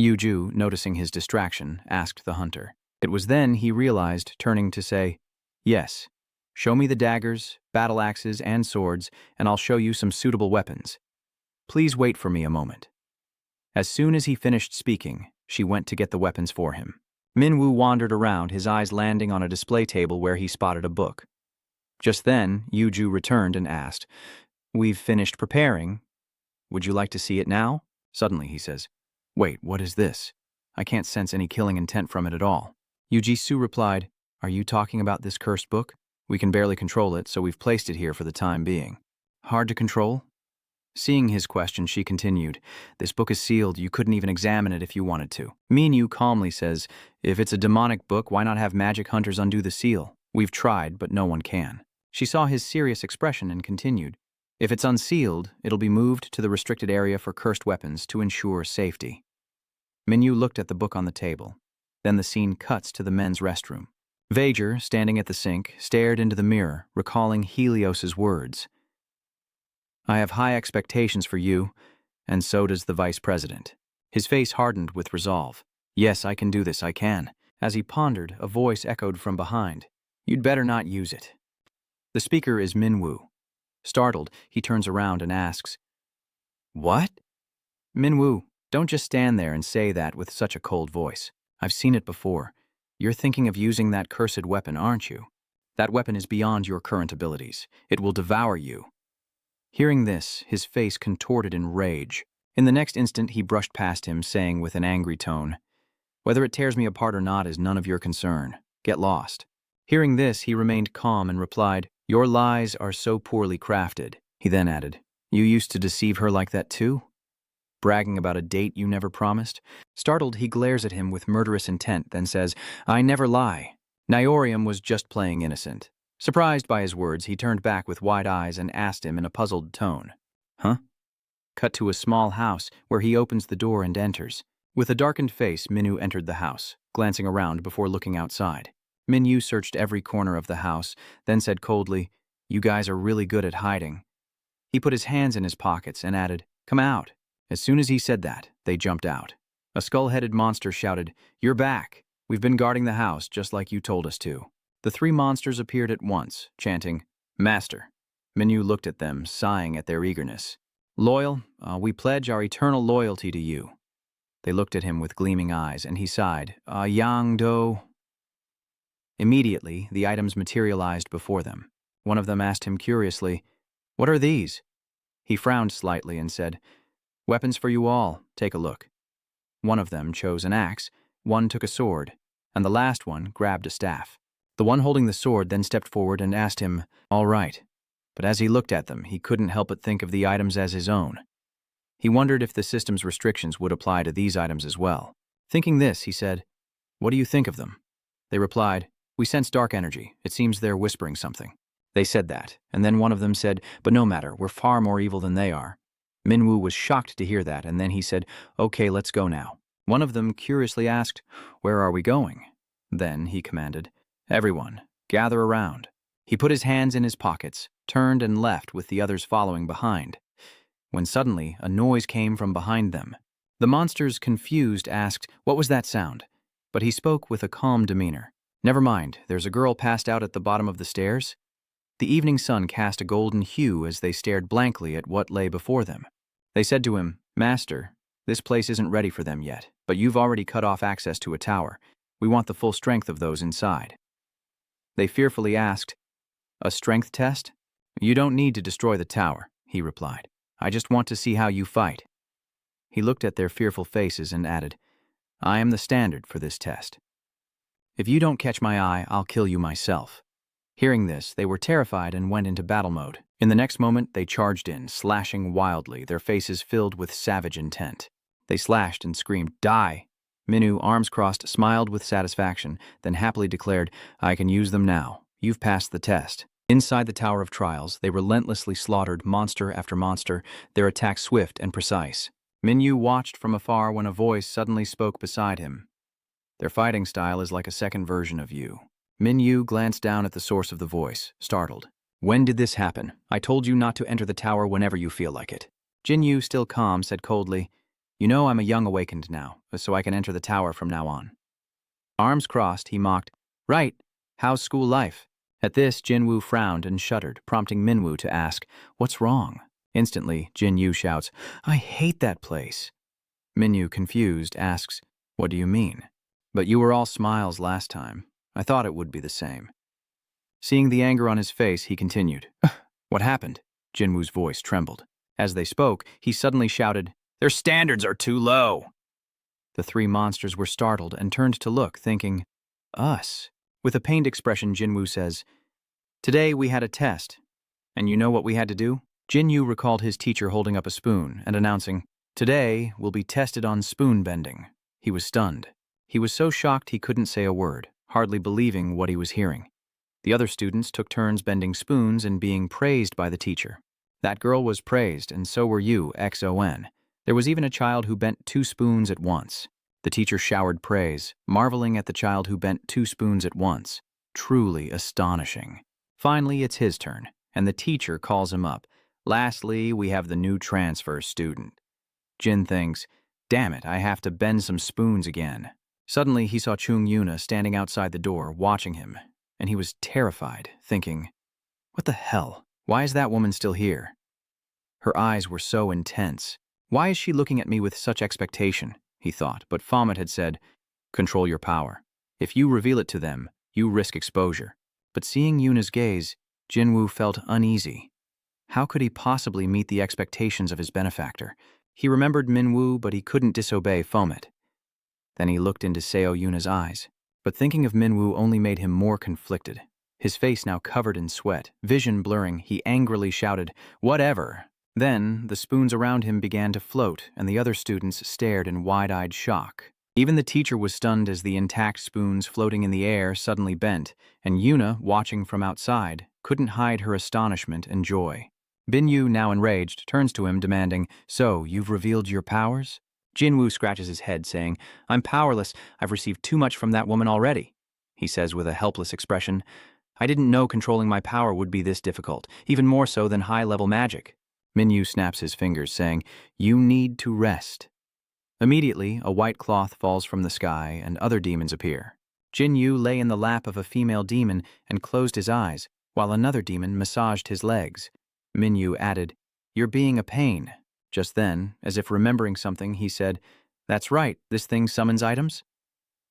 Yuju, noticing his distraction, asked the hunter. It was then he realized, turning to say, "Yes, show me the daggers, battle axes, and swords, and I'll show you some suitable weapons. Please wait for me a moment." As soon as he finished speaking, she went to get the weapons for him. Minwoo wandered around, his eyes landing on a display table where he spotted a book. Just then, Yuju returned and asked, "We've finished preparing. Would you like to see it now?" Suddenly, he says, "Wait, what is this? I can't sense any killing intent from it at all." Yuji-su replied, "Are you talking about this cursed book? We can barely control it, so we've placed it here for the time being." "Hard to control?" Seeing his question, she continued, "This book is sealed. You couldn't even examine it if you wanted to." Minwoo calmly says, "If it's a demonic book, why not have magic hunters undo the seal? We've tried, but no one can." She saw his serious expression and continued, "If it's unsealed, it'll be moved to the restricted area for cursed weapons to ensure safety." Minwoo looked at the book on the table. Then the scene cuts to the men's restroom. Vager, standing at the sink, stared into the mirror, recalling Helios's words. "I have high expectations for you, and so does the vice president." His face hardened with resolve. "Yes, I can do this, I can." As he pondered, a voice echoed from behind. "You'd better not use it." The speaker is Minwoo. Startled, he turns around and asks, "What?" "Minwoo, don't just stand there and say that with such a cold voice. I've seen it before. You're thinking of using that cursed weapon, aren't you? That weapon is beyond your current abilities. It will devour you." Hearing this, his face contorted in rage. In the next instant, he brushed past him, saying with an angry tone, "Whether it tears me apart or not is none of your concern. Get lost." Hearing this, he remained calm and replied, "Your lies are so poorly crafted." He then added, "You used to deceive her like that too? Bragging about a date you never promised?" Startled, he glares at him with murderous intent, then says, "I never lie." Niorium was just playing innocent. Surprised by his words, he turned back with wide eyes and asked him in a puzzled tone, "Huh?" Cut to a small house where he opens the door and enters. With a darkened face, Minwoo entered the house, glancing around before looking outside. Minwoo searched every corner of the house, then said coldly, "You guys are really good at hiding. He put his hands in his pockets and added, "Come out." As soon as he said that, they jumped out. A skull-headed monster shouted, "You're back! We've been guarding the house just like you told us to." The three monsters appeared at once, chanting, "Master." Minyu looked at them, sighing at their eagerness. "Loyal, we pledge our eternal loyalty to you." They looked at him with gleaming eyes, and he sighed, "Yang Do." Immediately, the items materialized before them. One of them asked him curiously, "What are these?" He frowned slightly and said, "Weapons for you all. Take a look." One of them chose an axe, one took a sword, and the last one grabbed a staff. The one holding the sword then stepped forward and asked him, "All right." But as he looked at them, he couldn't help but think of the items as his own. He wondered if the system's restrictions would apply to these items as well. Thinking this, he said, "What do you think of them?" They replied, "We sense dark energy. It seems they're whispering something." They said that, and then one of them said, "But no matter, we're far more evil than they are." Minwoo was shocked to hear that, and then he said, "Okay, let's go now." One of them curiously asked, "Where are we going?" Then he commanded, "Everyone, gather around." He put his hands in his pockets, turned and left with the others following behind. When suddenly a noise came from behind them. The monsters, confused, asked, "What was that sound?" But he spoke with a calm demeanor. "Never mind, there's a girl passed out at the bottom of the stairs." The evening sun cast a golden hue as they stared blankly at what lay before them. They said to him, "Master, this place isn't ready for them yet, but you've already cut off access to a tower. We want the full strength of those inside." They fearfully asked, "A strength test?" "You don't need to destroy the tower," he replied. "I just want to see how you fight." He looked at their fearful faces and added, "I am the standard for this test. If you don't catch my eye, I'll kill you myself." Hearing this, they were terrified and went into battle mode. In the next moment, they charged in, slashing wildly, their faces filled with savage intent. They slashed and screamed, "Die!" Minyu, arms crossed, smiled with satisfaction, then happily declared, "I can use them now. You've passed the test." Inside the Tower of Trials, they relentlessly slaughtered monster after monster, their attacks swift and precise. Minyu watched from afar when a voice suddenly spoke beside him. "Their fighting style is like a second version of you." Minyu glanced down at the source of the voice, startled. "When did this happen? I told you not to enter the tower whenever you feel like it." Jinyu, still calm, said coldly, "You know I'm a young awakened now, so I can enter the tower from now on." Arms crossed, he mocked, "Right, how's school life?" At this, Jinwoo frowned and shuddered, prompting Minwoo to ask, "What's wrong?" Instantly, Jinyu shouts, "I hate that place." Minyu, confused, asks, "What do you mean?" "But you were all smiles last time. I thought it would be the same." Seeing the anger on his face, he continued, "What happened?" Jinwoo's voice trembled. As they spoke, he suddenly shouted, "Their standards are too low." The three monsters were startled and turned to look, thinking, "Us?" With a pained expression, Jinwoo says, "Today we had a test, and you know what we had to do?" Jinyu recalled his teacher holding up a spoon and announcing, "Today we'll be tested on spoon bending." He was stunned. He was so shocked he couldn't say a word, hardly believing what he was hearing. The other students took turns bending spoons and being praised by the teacher. That girl was praised, and so were you, XON. There was even a child who bent 2 spoons at once. The teacher showered praise, marveling at the child who bent 2 spoons at once. Truly astonishing. Finally, it's his turn, and the teacher calls him up. "Lastly, we have the new transfer student." Jin thinks, "Damn it, I have to bend some spoons again." Suddenly, he saw Chung Yuna standing outside the door, watching him, and he was terrified, thinking, "What the hell? Why is that woman still here?" Her eyes were so intense. "Why is she looking at me with such expectation?" he thought, but Fomet had said, "Control your power. If you reveal it to them, you risk exposure." But seeing Yuna's gaze, Jinwoo felt uneasy. How could he possibly meet the expectations of his benefactor? He remembered Minwoo, but he couldn't disobey Fomet. Then he looked into Seo Yuna's eyes, but thinking of Minwoo only made him more conflicted. His face now covered in sweat, vision blurring, he angrily shouted, "Whatever!" Then, the spoons around him began to float, and the other students stared in wide-eyed shock. Even the teacher was stunned as the intact spoons floating in the air suddenly bent, and Yuna, watching from outside, couldn't hide her astonishment and joy. Binyu, now enraged, turns to him, demanding, "So, you've revealed your powers?" Jinwoo scratches his head, saying, "I'm powerless. I've received too much from that woman already." He says with a helpless expression, "I didn't know controlling my power would be this difficult, even more so than high-level magic." Minyu snaps his fingers, saying, "You need to rest." Immediately, a white cloth falls from the sky and other demons appear. Jinyu lay in the lap of a female demon and closed his eyes, while another demon massaged his legs. Minyu added, "You're being a pain." Just then, as if remembering something, he said, "That's right, this thing summons items?"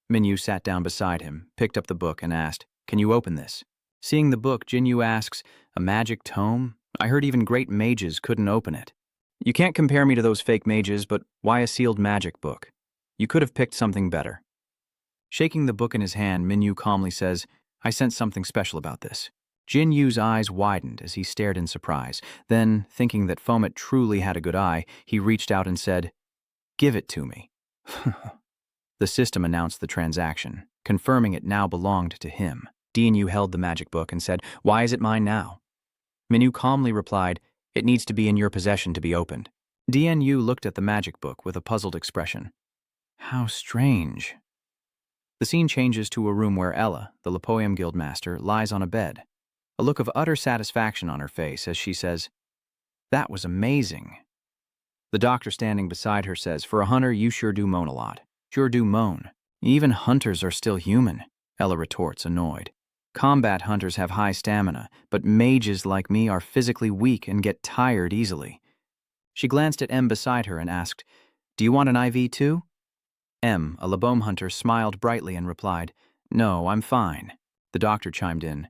Minyu sat down beside him, picked up the book, and asked, "Can you open this?" Seeing the book, Jinyu asks, "A magic tome? I heard even great mages couldn't open it." "You can't compare me to those fake mages, but why a sealed magic book? You could have picked something better." Shaking the book in his hand, Minyu calmly says, "I sense something special about this." Jinyu's eyes widened as he stared in surprise. Then, thinking that Fomet truly had a good eye, he reached out and said, "Give it to me." The system announced the transaction, confirming it now belonged to him. Jinyu held the magic book and said, "Why is it mine now?" Minyu calmly replied, "It needs to be in your possession to be opened." Jinyu looked at the magic book with a puzzled expression. How strange. The scene changes to a room where Ella, the Lepoium Guildmaster, lies on a bed, a look of utter satisfaction on her face as she says, "That was amazing." The doctor standing beside her says, "For a hunter, you sure do moan a lot. Sure do moan. Even hunters are still human," Ella retorts, annoyed. "Combat hunters have high stamina, but mages like me are physically weak and get tired easily." She glanced at M beside her and asked, "Do you want an IV too?" M, a Lebome hunter, smiled brightly and replied, "No, I'm fine." The doctor chimed in,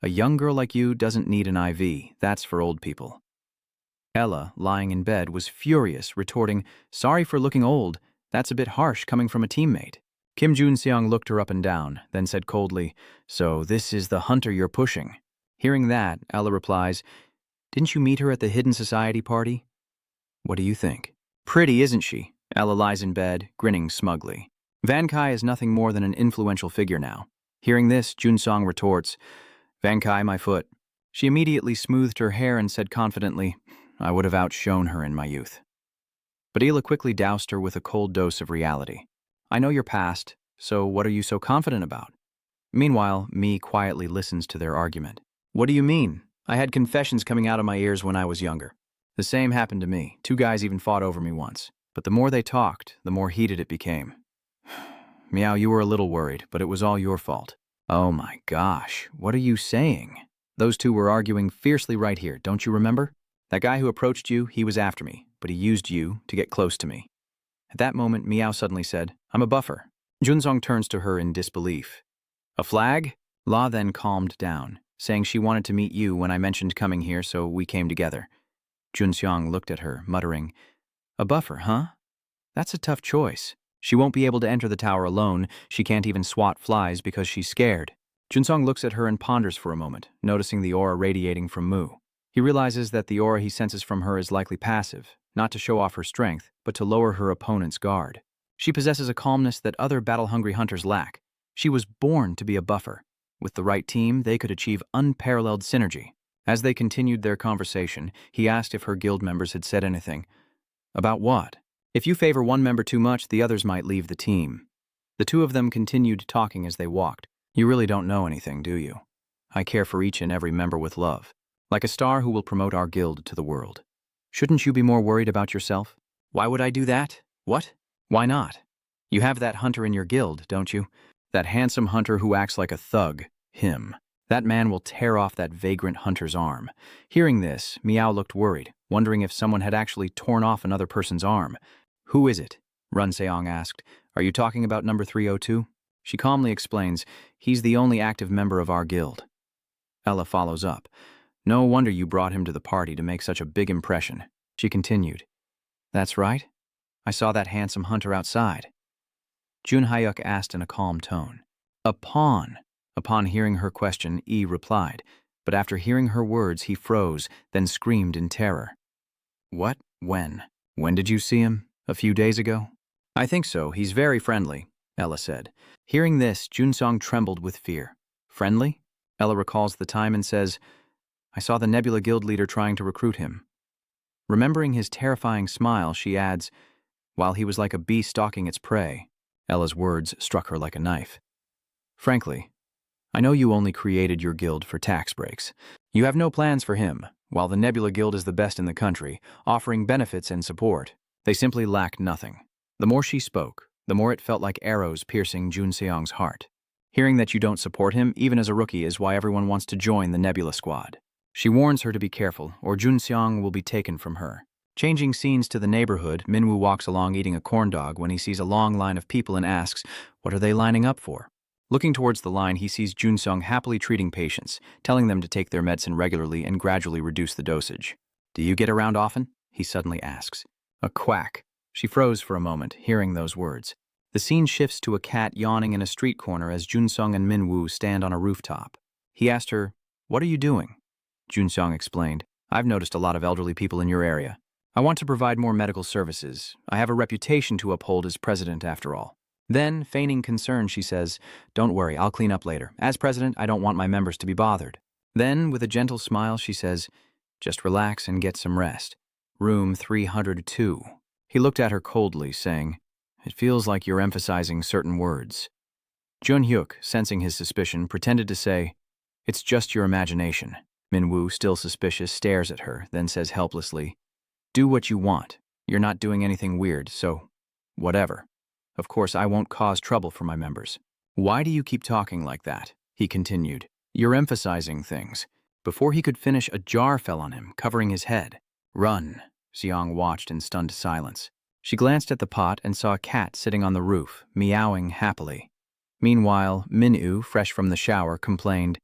"A young girl like you doesn't need an IV. That's for old people." Ella, lying in bed, was furious, retorting, "Sorry for looking old. That's a bit harsh coming from a teammate." Kim Jun-seong looked her up and down, then said coldly, "So this is the hunter you're pushing." Hearing that, Ella replies, "Didn't you meet her at the Hidden Society party?" "What do you think?" "Pretty, isn't she?" Ella lies in bed, grinning smugly. Van Kai is nothing more than an influential figure now. Hearing this, Jun-song retorts, "Van Kai, my foot." She immediately smoothed her hair and said confidently, "I would have outshone her in my youth." But Ela quickly doused her with a cold dose of reality. "I know your past, so what are you so confident about?" Meanwhile, Mi quietly listens to their argument. "What do you mean? I had confessions coming out of my ears when I was younger. The same happened to me. 2 guys even fought over me once. But the more they talked, the more heated it became." "Meow, you were a little worried, but it was all your fault." "Oh my gosh, what are you saying? Those 2 were arguing fiercely right here, don't you remember? That guy who approached you, he was after me, but he used you to get close to me." At that moment, Meow suddenly said, "I'm a buffer." Junsong turns to her in disbelief. "A flag?" La then calmed down, saying she wanted to meet you when I mentioned coming here, so we came together. Junseong looked at her, muttering, "A buffer, huh? That's a tough choice. She won't be able to enter the tower alone. She can't even swat flies because she's scared." Junsong looks at her and ponders for a moment, noticing the aura radiating from Mu. He realizes that the aura he senses from her is likely passive, not to show off her strength, but to lower her opponent's guard. She possesses a calmness that other battle-hungry hunters lack. She was born to be a buffer. With the right team, they could achieve unparalleled synergy. As they continued their conversation, he asked if her guild members had said anything. "About what?" "If you favor one member too much, the others might leave the team." The 2 of them continued talking as they walked. "You really don't know anything, do you? I care for each and every member with love, like a star who will promote our guild to the world. Shouldn't you be more worried about yourself?" "Why would I do that? What? Why not? You have that hunter in your guild, don't you? That handsome hunter who acts like a thug, him. That man will tear off that vagrant hunter's arm." Hearing this, Meow looked worried, wondering if someone had actually torn off another person's arm. "Who is it?" Run Seong asked. "Are you talking about number 302? She calmly explains, "He's the only active member of our guild." Ella follows up. "No wonder you brought him to the party to make such a big impression." She continued, "That's right. I saw that handsome hunter outside." Jun Hyuk asked in a calm tone. "A pawn." Upon hearing her question, E replied, but after hearing her words, he froze, then screamed in terror. "What? When? When did you see him? A few days ago?" "I think so. He's very friendly," Ella said. Hearing this, Junsong trembled with fear. "Friendly?" Ella recalls the time and says, "I saw the Nebula Guild leader trying to recruit him." Remembering his terrifying smile, she adds, "While he was like a bee stalking its prey." Ella's words struck her like a knife. "Frankly, I know you only created your guild for tax breaks. You have no plans for him, While the Nebula Guild is the best in the country, offering benefits and support, they simply lack nothing. The more she spoke, the more it felt like arrows piercing Jun Seong's heart. Hearing that you don't support him, even as a rookie, is why everyone wants to join the Nebula Squad. She warns her to be careful, or Jun Seong will be taken from her. Changing scenes to the neighborhood, Minwoo walks along eating a corn dog when he sees a long line of people and asks, what are they lining up for? Looking towards the line, he sees Jun Seong happily treating patients, telling them to take their medicine regularly and gradually reduce the dosage. Do you get around often? He suddenly asks. A quack. She froze for a moment, hearing those words. The scene shifts to a cat yawning in a street corner as Jun Seong and Minwoo stand on a rooftop. He asked her, what are you doing? Jun Seong explained, I've noticed a lot of elderly people in your area. I want to provide more medical services. I have a reputation to uphold as president after all. Then, feigning concern, she says, don't worry, I'll clean up later. As president, I don't want my members to be bothered. Then, with a gentle smile, she says, just relax and get some rest. Room 302. He looked at her coldly, saying, it feels like you're emphasizing certain words. Jun Hyuk, sensing his suspicion, pretended to say, it's just your imagination. Minwoo, still suspicious, stares at her, then says helplessly, do what you want. You're not doing anything weird, so whatever. Of course, I won't cause trouble for my members. Why do you keep talking like that? He continued. You're emphasizing things. Before he could finish, a jar fell on him, covering his head. Run. Seong watched in stunned silence. She glanced at the pot and saw a cat sitting on the roof, meowing happily. Meanwhile, Minwoo, fresh from the shower, complained,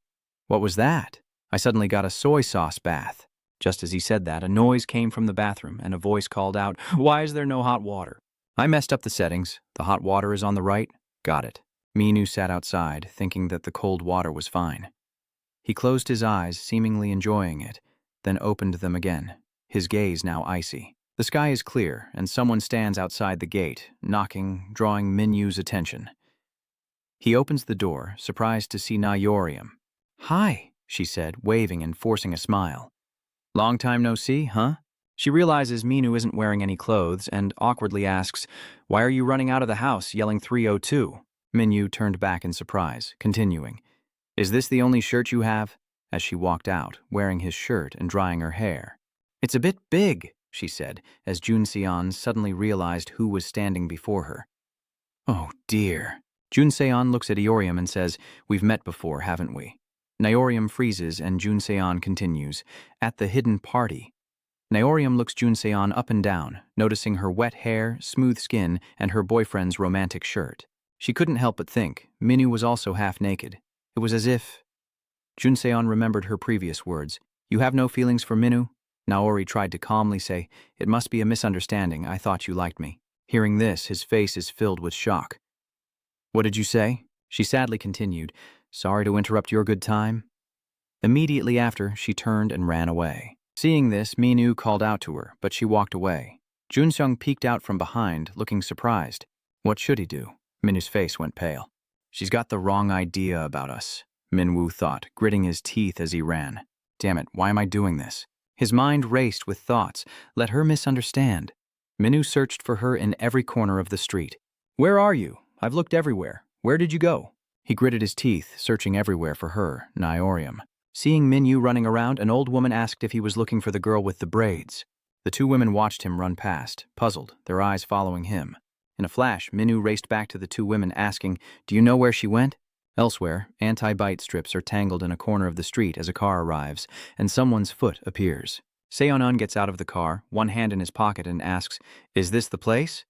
what was that? I suddenly got a soy sauce bath. Just as he said that, a noise came from the bathroom and a voice called out, why is there no hot water? I messed up the settings. The hot water is on the right. Got it. Minwoo sat outside, thinking that the cold water was fine. He closed his eyes, seemingly enjoying it, then opened them again, his gaze now icy. The sky is clear, and someone stands outside the gate, knocking, drawing Minwoo's attention. He opens the door, surprised to see Nayeoryum. Hi, she said, waving and forcing a smile. Long time no see, huh? She realizes Minwoo isn't wearing any clothes and awkwardly asks, why are you running out of the house yelling 302? Minwoo turned back in surprise, continuing, is this the only shirt you have? As she walked out, wearing his shirt and drying her hair. It's a bit big, she said, as Jun Seon suddenly realized who was standing before her. Oh dear. Jun Seon looks at Eorium and says, we've met before, haven't we? Nayeoryum freezes and Jun Seon continues, at the hidden party. Nayeoryum looks Jun Seon up and down, noticing her wet hair, smooth skin, and her boyfriend's romantic shirt. She couldn't help but think, Minwoo was also half naked. It was as if... Jun Seon remembered her previous words. You have no feelings for Minwoo? Naori tried to calmly say, it must be a misunderstanding, I thought you liked me. Hearing this, his face is filled with shock. What did you say? She sadly continued, sorry to interrupt your good time. Immediately after, she turned and ran away. Seeing this, Minwoo called out to her, but she walked away. Jun Seong peeked out from behind, looking surprised. What should he do? Minwoo's face went pale. She's got the wrong idea about us, Minwoo thought, gritting his teeth as he ran. Damn it, why am I doing this? His mind raced with thoughts. Let her misunderstand. Minwoo searched for her in every corner of the street. Where are you? I've looked everywhere. Where did you go? He gritted his teeth, searching everywhere for her, Nayeoryum. Seeing Minwoo running around, an old woman asked if he was looking for the girl with the braids. The two women watched him run past, puzzled, their eyes following him. In a flash, Minwoo raced back to the two women, asking, do you know where she went? Elsewhere, anti-bite strips are tangled in a corner of the street as a car arrives, and someone's foot appears. Seon-un gets out of the car, one hand in his pocket, and asks, is this the place?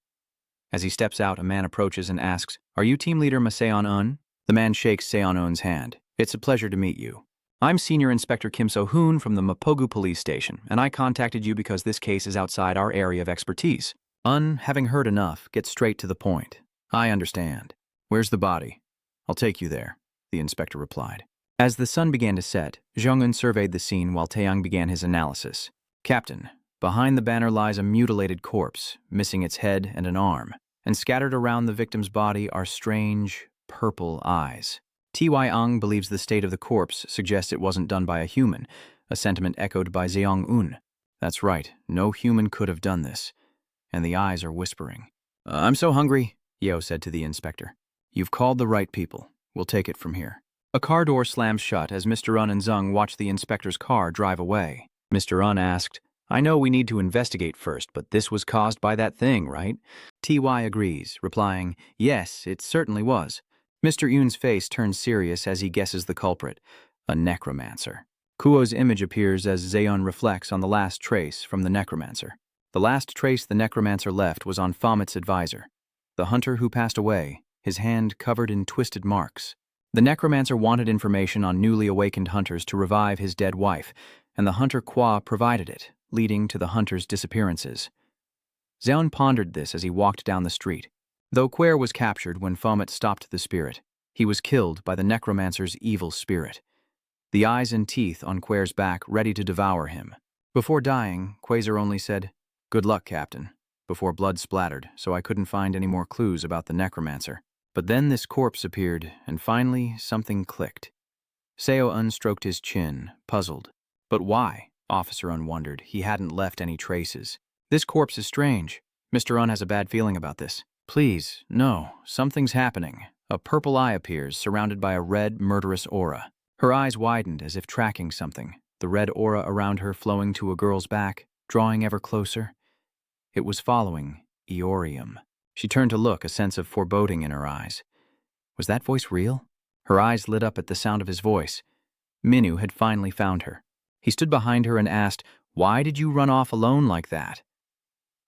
As he steps out, a man approaches and asks, are you team leader Ma Seon-un? The man shakes Seon-un's hand. It's a pleasure to meet you. I'm Senior Inspector Kim So-hoon from the Mapogu Police Station, and I contacted you because this case is outside our area of expertise. Having heard enough, gets straight to the point. I understand. Where's the body? I'll take you there, the inspector replied. As the sun began to set, Jong-un surveyed the scene while Taeyang began his analysis. Captain, behind the banner lies a mutilated corpse, missing its head and an arm, and scattered around the victim's body are strange, purple eyes. T.Y. believes the state of the corpse suggests it wasn't done by a human, a sentiment echoed by Jeong-un. That's right, no human could have done this. And the eyes are whispering. I'm so hungry, Yeo said to the inspector. You've called the right people. We'll take it from here. A car door slams shut as Mr. Un and Zung watch the inspector's car drive away. Mr. Un asked. I know we need to investigate first, but this was caused by that thing, right? TY agrees, replying, yes, it certainly was. Mr. Yoon's face turns serious as he guesses the culprit, a necromancer. Kuo's image appears as Zeon reflects on the last trace from the necromancer. The last trace the necromancer left was on Fomit's advisor, the hunter who passed away, his hand covered in twisted marks. The necromancer wanted information on newly awakened hunters to revive his dead wife, and the hunter Kwa provided it, leading to the hunter's disappearances. Zeon pondered this as he walked down the street. Though Quer was captured when Fomet stopped the spirit, he was killed by the necromancer's evil spirit. The eyes and teeth on Quer's back ready to devour him. Before dying, Quasar only said, "Good luck, Captain," before blood splattered, so I couldn't find any more clues about the necromancer. But then this corpse appeared, and finally something clicked. Seo unstroked his chin, puzzled. But why? Officer Un wondered. He hadn't left any traces. This corpse is strange. Mr. Un has a bad feeling about this. Please, no, something's happening. A purple eye appears, surrounded by a red, murderous aura. Her eyes widened as if tracking something, the red aura around her flowing to a girl's back, drawing ever closer. It was following Eorium. She turned to look, a sense of foreboding in her eyes. Was that voice real? Her eyes lit up at the sound of his voice. Minyu had finally found her. He stood behind her and asked, "Why did you run off alone like that?"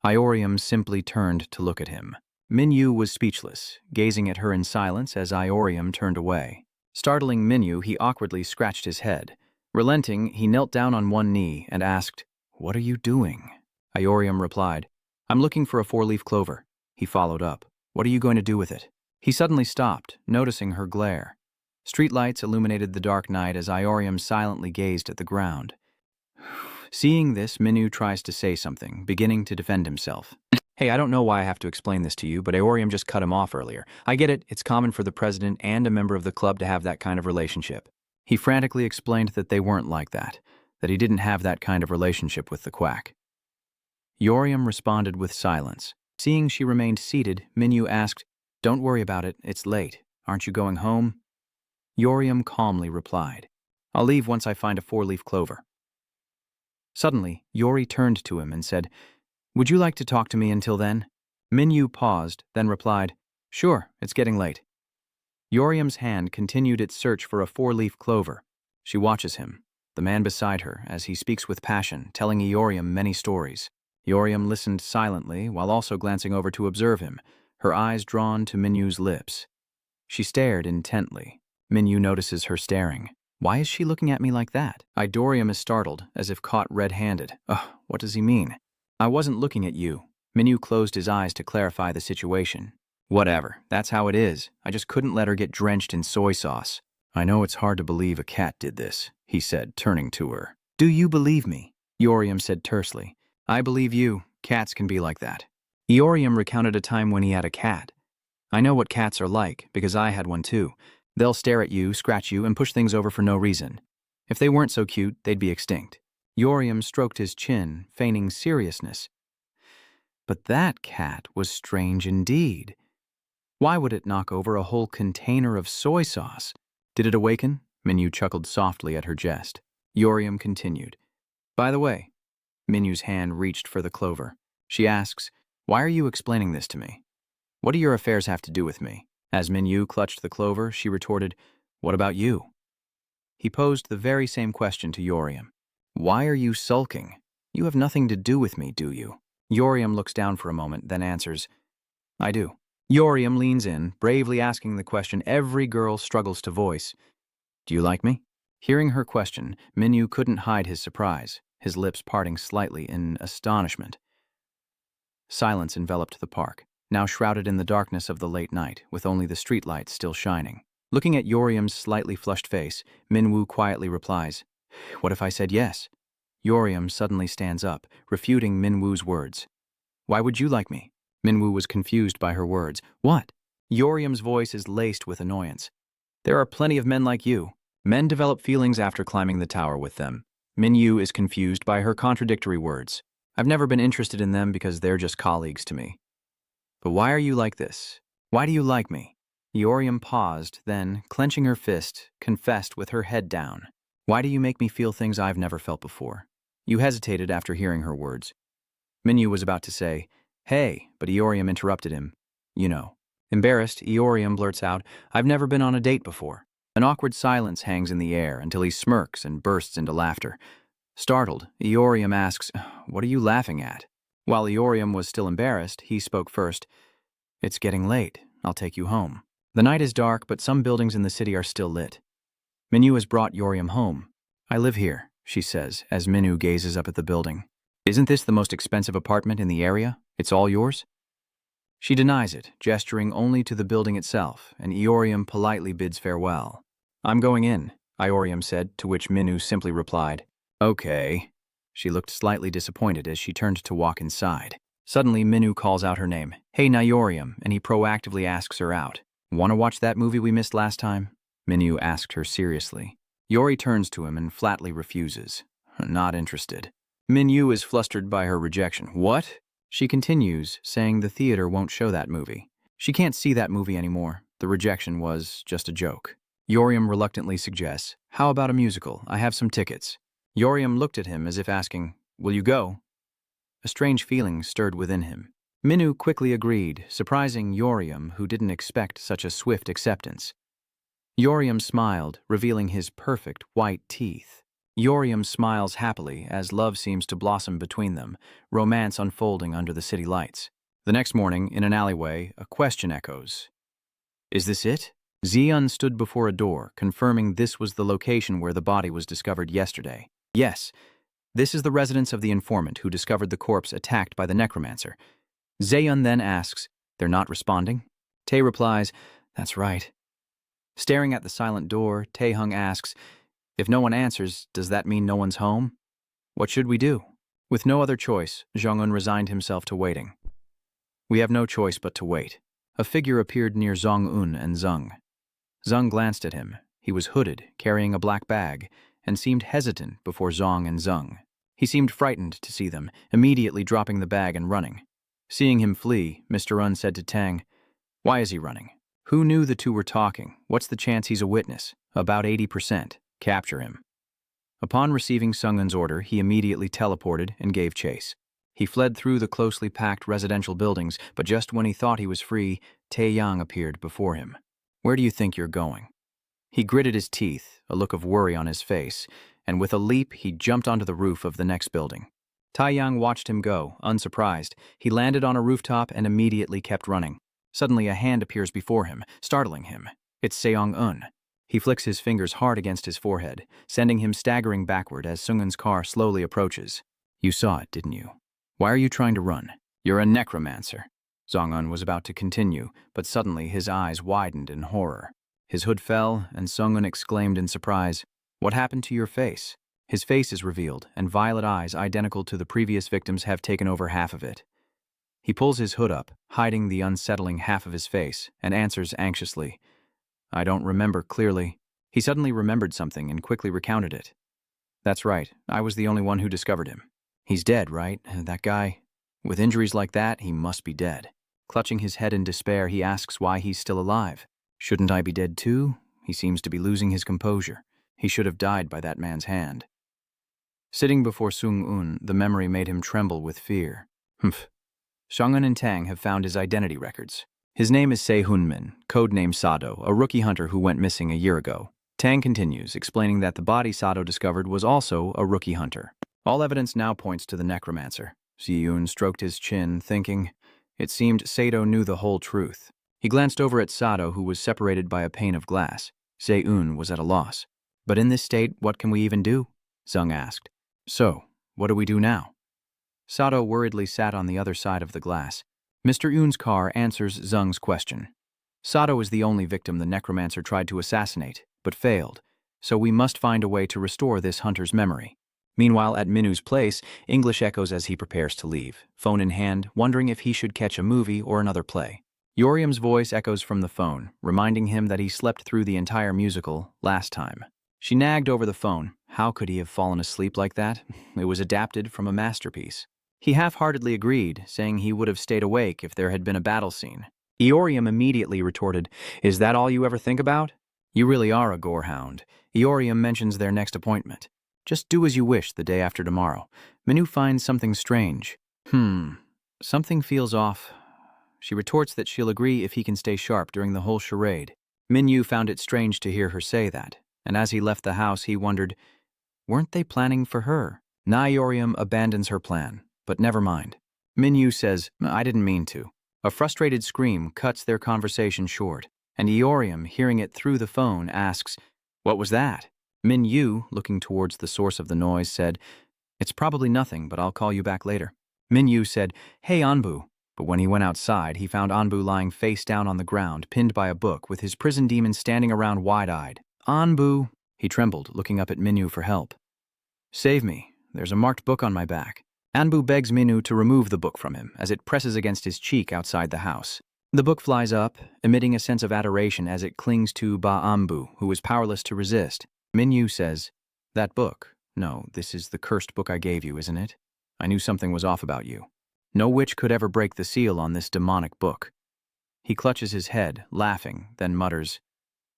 Eorium simply turned to look at him. Minyu was speechless, gazing at her in silence as Eorium turned away. Startling Minyu, he awkwardly scratched his head. Relenting, he knelt down on one knee and asked, "What are you doing?" Eorium replied, "I'm looking for a four-leaf clover." He followed up, "What are you going to do with it?" He suddenly stopped, noticing her glare. Streetlights illuminated the dark night as Eorium silently gazed at the ground. Seeing this, Minyu tries to say something, beginning to defend himself. "Hey, I don't know why I have to explain this to you, but Eorium just cut him off earlier. I get it, it's common for the president and a member of the club to have that kind of relationship." He frantically explained that they weren't like that he didn't have that kind of relationship with the quack. Eorium responded with silence. Seeing she remained seated, Minyu asked, "Don't worry about it, it's late. Aren't you going home?" Eorium calmly replied, "I'll leave once I find a four-leaf clover." Suddenly, Yori turned to him and said, "Would you like to talk to me until then?" Minyu paused, then replied, "Sure, it's getting late." Eorium's hand continued its search for a four-leaf clover. She watches him, the man beside her, as he speaks with passion, telling Eorium many stories. Eorium listened silently, while also glancing over to observe him, her eyes drawn to Minyu's lips. She stared intently. Minyu notices her staring. Why is she looking at me like that? Eorium is startled, as if caught red-handed. Ugh, what does he mean? "I wasn't looking at you." Minyu closed his eyes to clarify the situation. "Whatever, that's how it is. I just couldn't let her get drenched in soy sauce." "I know it's hard to believe a cat did this," he said, turning to her. "Do you believe me?" Eorium said tersely. "I believe you. Cats can be like that." Eorium recounted a time when he had a cat. "I know what cats are like, because I had one too. They'll stare at you, scratch you, and push things over for no reason. If they weren't so cute, they'd be extinct." Eorium stroked his chin, feigning seriousness. But that cat was strange indeed. Why would it knock over a whole container of soy sauce? Did it awaken? Minyu chuckled softly at her jest. Eorium continued. "By the way," Minyu's hand reached for the clover. She asks, "Why are you explaining this to me? What do your affairs have to do with me?" As Minyu clutched the clover, she retorted, "What about you?" He posed the very same question to Eorium. "Why are you sulking? You have nothing to do with me, do you?" Eorium looks down for a moment, then answers, "I do." Eorium leans in, bravely asking the question every girl struggles to voice. "Do you like me?" Hearing her question, Minyu couldn't hide his surprise, his lips parting slightly in astonishment. Silence enveloped the park, now shrouded in the darkness of the late night, with only the streetlights still shining. Looking at Eorium's slightly flushed face, Minwu quietly replies, "What if I said yes?" Eorium suddenly stands up, refuting Minwu's words. "Why would you like me?" Minwu was confused by her words. "What?" Eorium's voice is laced with annoyance. "There are plenty of men like you. Men develop feelings after climbing the tower with them." Minyu is confused by her contradictory words. "I've never been interested in them because they're just colleagues to me." "But why are you like this? Why do you like me?" Eorium paused, then, clenching her fist, confessed with her head down. "Why do you make me feel things I've never felt before? You hesitated after hearing her words. Minyu was about to say, "Hey," but Eorium interrupted him. "You know." Embarrassed, Eorium blurts out, "I've never been on a date before." An awkward silence hangs in the air until he smirks and bursts into laughter. Startled, Eorium asks, "What are you laughing at?" While Eorium was still embarrassed, he spoke first. "It's getting late. I'll take you home." The night is dark, but some buildings in the city are still lit. Minyu has brought Eorium home. "I live here," she says, as Minyu gazes up at the building. "Isn't this the most expensive apartment in the area? It's all yours?" She denies it, gesturing only to the building itself, and Eorium politely bids farewell. "I'm going in," Eorium said, to which Minyu simply replied, "Okay." She looked slightly disappointed as she turned to walk inside. Suddenly, Minyu calls out her name, "Hey, Eorium," and he proactively asks her out. "Want to watch that movie we missed last time?" Minyu asked her seriously. Yori turns to him and flatly refuses. "Not interested." Minyu is flustered by her rejection. "What?" She continues, saying the theater won't show that movie. She can't see that movie anymore. The rejection was just a joke. Yorium reluctantly suggests, "How about a musical? I have some tickets." Yorium looked at him as if asking, "Will you go?" A strange feeling stirred within him. Minyu quickly agreed, surprising Yorium, who didn't expect such a swift acceptance. Yorium smiled, revealing his perfect white teeth. Yorium smiles happily as love seems to blossom between them, romance unfolding under the city lights. The next morning, in an alleyway, a question echoes. "Is this it?" Zeon stood before a door, confirming this was the location where the body was discovered yesterday. "Yes, this is the residence of the informant who discovered the corpse attacked by the necromancer." Zeon then asks, "They're not responding?" Tae replies, "That's right." Staring at the silent door, Tae-hung asks, "If no one answers, does that mean no one's home? What should we do?" With no other choice, Jong-un resigned himself to waiting. "We have no choice but to wait." A figure appeared near Zong-un and Zung. Zung glanced at him. He was hooded, carrying a black bag, and seemed hesitant before Zong and Zung. He seemed frightened to see them, immediately dropping the bag and running. Seeing him flee, Mr. Un said to Tang, "Why is he running? Who knew the two were talking? What's the chance he's a witness? About 80%. Capture him." Upon receiving Sung-un's order, he immediately teleported and gave chase. He fled through the closely packed residential buildings, but just when he thought he was free, Tae-yang appeared before him. "Where do you think you're going?" He gritted his teeth, a look of worry on his face, and with a leap, he jumped onto the roof of the next building. Tae-yang watched him go, unsurprised. He landed on a rooftop and immediately kept running. Suddenly, a hand appears before him, startling him. It's Seong-un. He flicks his fingers hard against his forehead, sending him staggering backward as Sung-un's car slowly approaches. "You saw it, didn't you? Why are you trying to run? You're a necromancer." Zong-un was about to continue, but suddenly his eyes widened in horror. His hood fell, and Sung-un exclaimed in surprise, "What happened to your face?" His face is revealed, and violet eyes identical to the previous victims have taken over half of it. He pulls his hood up, hiding the unsettling half of his face, and answers anxiously, "I don't remember clearly." He suddenly remembered something and quickly recounted it. "That's right, I was the only one who discovered him." "He's dead, right? That guy? With injuries like that, he must be dead." Clutching his head in despair, he asks why he's still alive. "Shouldn't I be dead too?" He seems to be losing his composure. He should have died by that man's hand. Sitting before Sung-un, the memory made him tremble with fear. Humph. Sung-un and Tang have found his identity records. His name is Se-hun-min, codename Sado, a rookie hunter who went missing a year ago. Tang continues, explaining that the body Sado discovered was also a rookie hunter. All evidence now points to the necromancer. Se-un stroked his chin, thinking, it seemed Sado knew the whole truth. He glanced over at Sado, who was separated by a pane of glass. Se-un was at a loss. "But in this state, what can we even do?" Zung asked. "So, what do we do now?" Sado worriedly sat on the other side of the glass. Mr. Yoon's car answers Zung's question. "Sado is the only victim the necromancer tried to assassinate, but failed, so we must find a way to restore this hunter's memory." Meanwhile, at Minu's place, English echoes as he prepares to leave, phone in hand, wondering if he should catch a movie or another play. Yoriam's voice echoes from the phone, reminding him that he slept through the entire musical last time. She nagged over the phone. How could he have fallen asleep like that? It was adapted from a masterpiece. He half-heartedly agreed, saying he would have stayed awake if there had been a battle scene. Eorium immediately retorted, "Is that all you ever think about? You really are a gorehound." Eorium mentions their next appointment. Just do as you wish the day after tomorrow. Minwoo finds something strange. Something feels off. She retorts that she'll agree if he can stay sharp during the whole charade. Minwoo found it strange to hear her say that, and as he left the house he wondered, weren't they planning for her? Naeorium abandons her plan, but never mind. Minwoo says, I didn't mean to. A frustrated scream cuts their conversation short, and Eorium, hearing it through the phone, asks, what was that? Minwoo, looking towards the source of the noise, said, it's probably nothing, but I'll call you back later. Minwoo said, hey Anbu, but when he went outside, he found Anbu lying face down on the ground, pinned by a book, with his prison demon standing around wide-eyed. Anbu, he trembled, looking up at Minwoo for help. Save me, there's a marked book on my back. Anbu begs Minwoo to remove the book from him, as it presses against his cheek outside the house. The book flies up, emitting a sense of adoration as it clings to Anbu, who is powerless to resist. Minwoo says, that book? No, this is the cursed book I gave you, isn't it? I knew something was off about you. No witch could ever break the seal on this demonic book. He clutches his head, laughing, then mutters,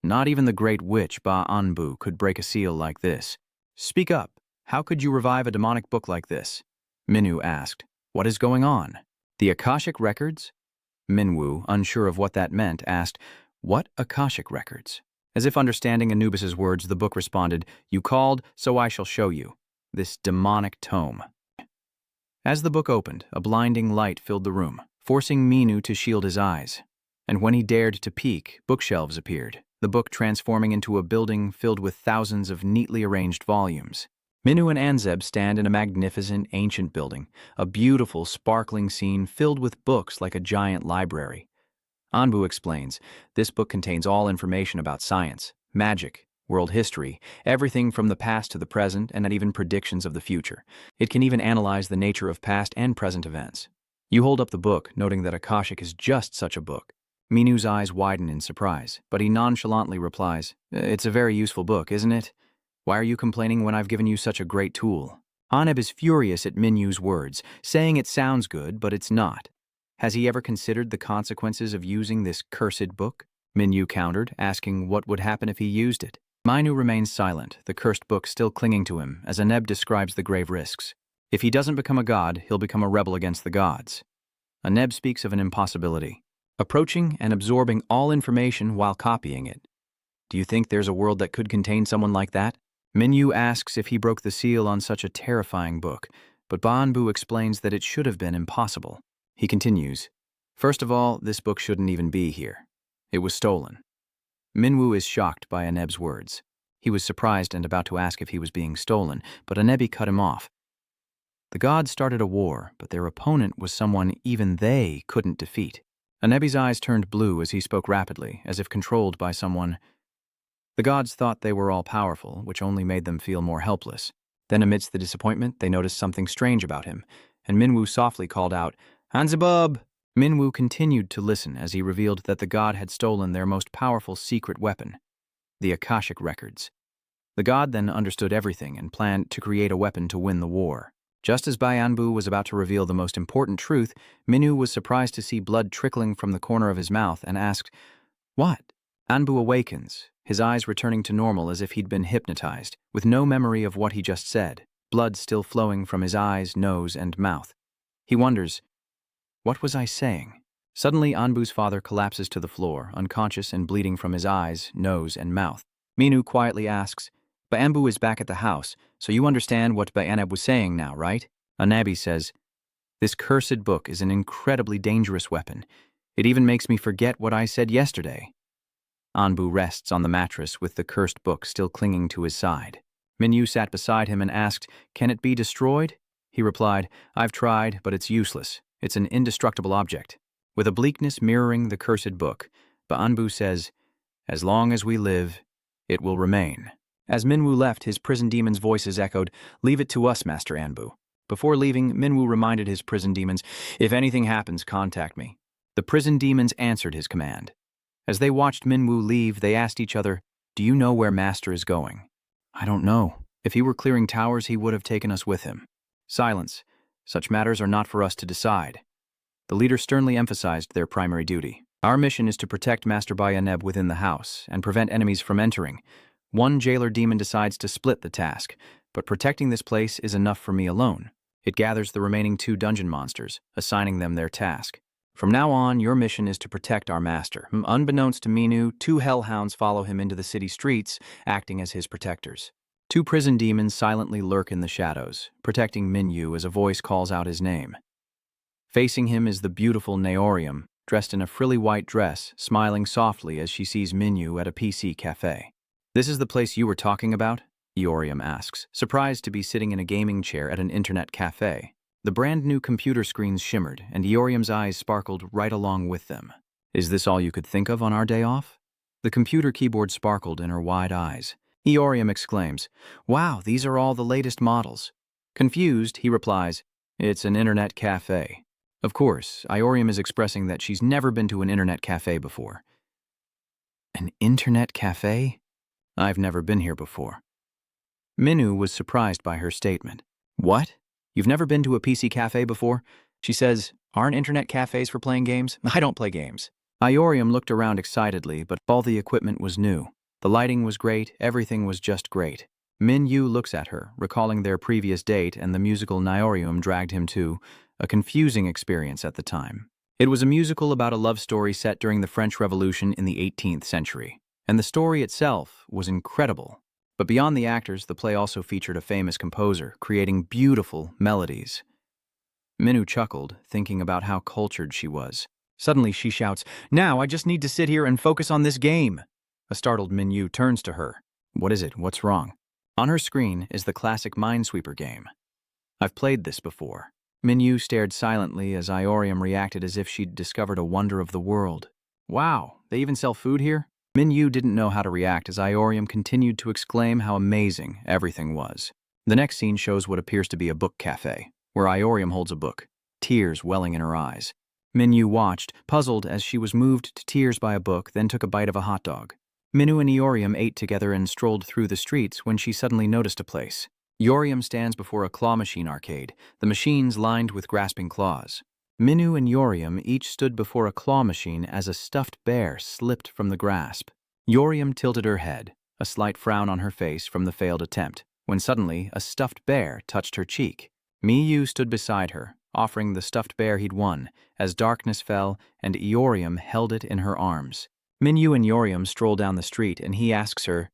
not even the great witch Anbu could break a seal like this. Speak up. How could you revive a demonic book like this? Minwoo asked, what is going on? The Akashic Records? Minwoo, unsure of what that meant, asked, what Akashic Records? As if understanding Anubis's words, the book responded, you called, so I shall show you. This demonic tome. As the book opened, a blinding light filled the room, forcing Minwoo to shield his eyes. And when he dared to peek, bookshelves appeared, the book transforming into a building filled with thousands of neatly arranged volumes. Minwoo and Anzeb stand in a magnificent, ancient building, a beautiful, sparkling scene filled with books like a giant library. Anbu explains, this book contains all information about science, magic, world history, everything from the past to the present, and even predictions of the future. It can even analyze the nature of past and present events. You hold up the book, noting that Akashic is just such a book. Minwoo's eyes widen in surprise, but he nonchalantly replies, it's a very useful book, isn't it? Why are you complaining when I've given you such a great tool? Aneb is furious at Minwoo's words, saying it sounds good, but it's not. Has he ever considered the consequences of using this cursed book? Minwoo countered, asking what would happen if he used it. Minwoo remains silent, the cursed book still clinging to him, as Aneb describes the grave risks. If he doesn't become a god, he'll become a rebel against the gods. Aneb speaks of an impossibility, approaching and absorbing all information while copying it. Do you think there's a world that could contain someone like that? Minwoo asks if he broke the seal on such a terrifying book, but Anbu explains that it should have been impossible. He continues, first of all, this book shouldn't even be here. It was stolen. Minwoo is shocked by Aneb's words. He was surprised and about to ask if he was being stolen, but Anebi cut him off. The gods started a war, but their opponent was someone even they couldn't defeat. Anebi's eyes turned blue as he spoke rapidly, as if controlled by someone. The gods thought they were all-powerful, which only made them feel more helpless. Then amidst the disappointment, they noticed something strange about him, and Minwoo softly called out, Hanzabub! Minwoo continued to listen as he revealed that the god had stolen their most powerful secret weapon, the Akashic Records. The god then understood everything and planned to create a weapon to win the war. Just as Anbu was about to reveal the most important truth, Minwoo was surprised to see blood trickling from the corner of his mouth and asked, What? Anbu awakens, his eyes returning to normal as if he'd been hypnotized, with no memory of what he just said, blood still flowing from his eyes, nose, and mouth. He wonders, what was I saying? Suddenly, Anbu's father collapses to the floor, unconscious and bleeding from his eyes, nose, and mouth. Minwoo quietly asks, Anbu is back at the house, so you understand what Aneb was saying now, right? Anabi says, this cursed book is an incredibly dangerous weapon. It even makes me forget what I said yesterday. Anbu rests on the mattress with the cursed book still clinging to his side. Minwoo sat beside him and asked, Can it be destroyed? He replied, I've tried, but it's useless. It's an indestructible object, with a bleakness mirroring the cursed book. But Anbu says, as long as we live, it will remain. As Minwoo left, his prison demon's voices echoed, Leave it to us, Master Anbu. Before leaving, Minwoo reminded his prison demons, If anything happens, contact me. The prison demons answered his command. As they watched Minwoo leave, they asked each other, Do you know where Master is going? I don't know. If he were clearing towers, he would have taken us with him. Silence. Such matters are not for us to decide. The leader sternly emphasized their primary duty. Our mission is to protect Master Aneb within the house and prevent enemies from entering. One jailer demon decides to split the task. but protecting this place is enough for me alone. It gathers the remaining 2 dungeon monsters, assigning them their task. From now on, your mission is to protect our master. Unbeknownst to Minu, 2 hellhounds follow him into the city streets, acting as his protectors. 2 prison demons silently lurk in the shadows, protecting Minyu as a voice calls out his name. Facing him is the beautiful Naorium, dressed in a frilly white dress, smiling softly as she sees Minyu at a PC cafe. "This is the place you were talking about?" Eorium asks, surprised to be sitting in a gaming chair at an internet cafe. The brand new computer screens shimmered, and Eorium's eyes sparkled right along with them. "Is this all you could think of on our day off?" The computer keyboard sparkled in her wide eyes. Eorium exclaims, "Wow, these are all the latest models." Confused, he replies, "It's an internet cafe." Of course, Eorium is expressing that she's never been to an internet cafe before. "An internet cafe? I've never been here before." Minu was surprised by her statement. "What? You've never been to a PC cafe before?" She says, "Aren't internet cafes for playing games? I don't play games." Eorium looked around excitedly, but all the equipment was new. The lighting was great, everything was just great. Minyu looks at her, recalling their previous date, and the musical Naorium dragged him to a confusing experience at the time. It was a musical about a love story set during the French Revolution in the 18th century, and the story itself was incredible. But beyond the actors, the play also featured a famous composer, creating beautiful melodies. Minu chuckled, thinking about how cultured she was. Suddenly she shouts, "Now I just need to sit here and focus on this game." A startled Minyu turns to her. "What is it? What's wrong?" On her screen is the classic Minesweeper game. "I've played this before." Minyu stared silently as Eorium reacted as if she'd discovered a wonder of the world. "Wow, they even sell food here?" Minyu didn't know how to react as Eorium continued to exclaim how amazing everything was. The next scene shows what appears to be a book cafe, where Eorium holds a book, tears welling in her eyes. Minyu watched, puzzled as she was moved to tears by a book, then took a bite of a hot dog. Minu and Eorium ate together and strolled through the streets when she suddenly noticed a place. Eorium stands before a claw machine arcade, the machines lined with grasping claws. Minu and Eorium each stood before a claw machine as a stuffed bear slipped from the grasp. Eorium tilted her head, a slight frown on her face from the failed attempt, when suddenly a stuffed bear touched her cheek. Miyu stood beside her, offering the stuffed bear he'd won, as darkness fell and Eorium held it in her arms. Minyu and Eorium stroll down the street and he asks her,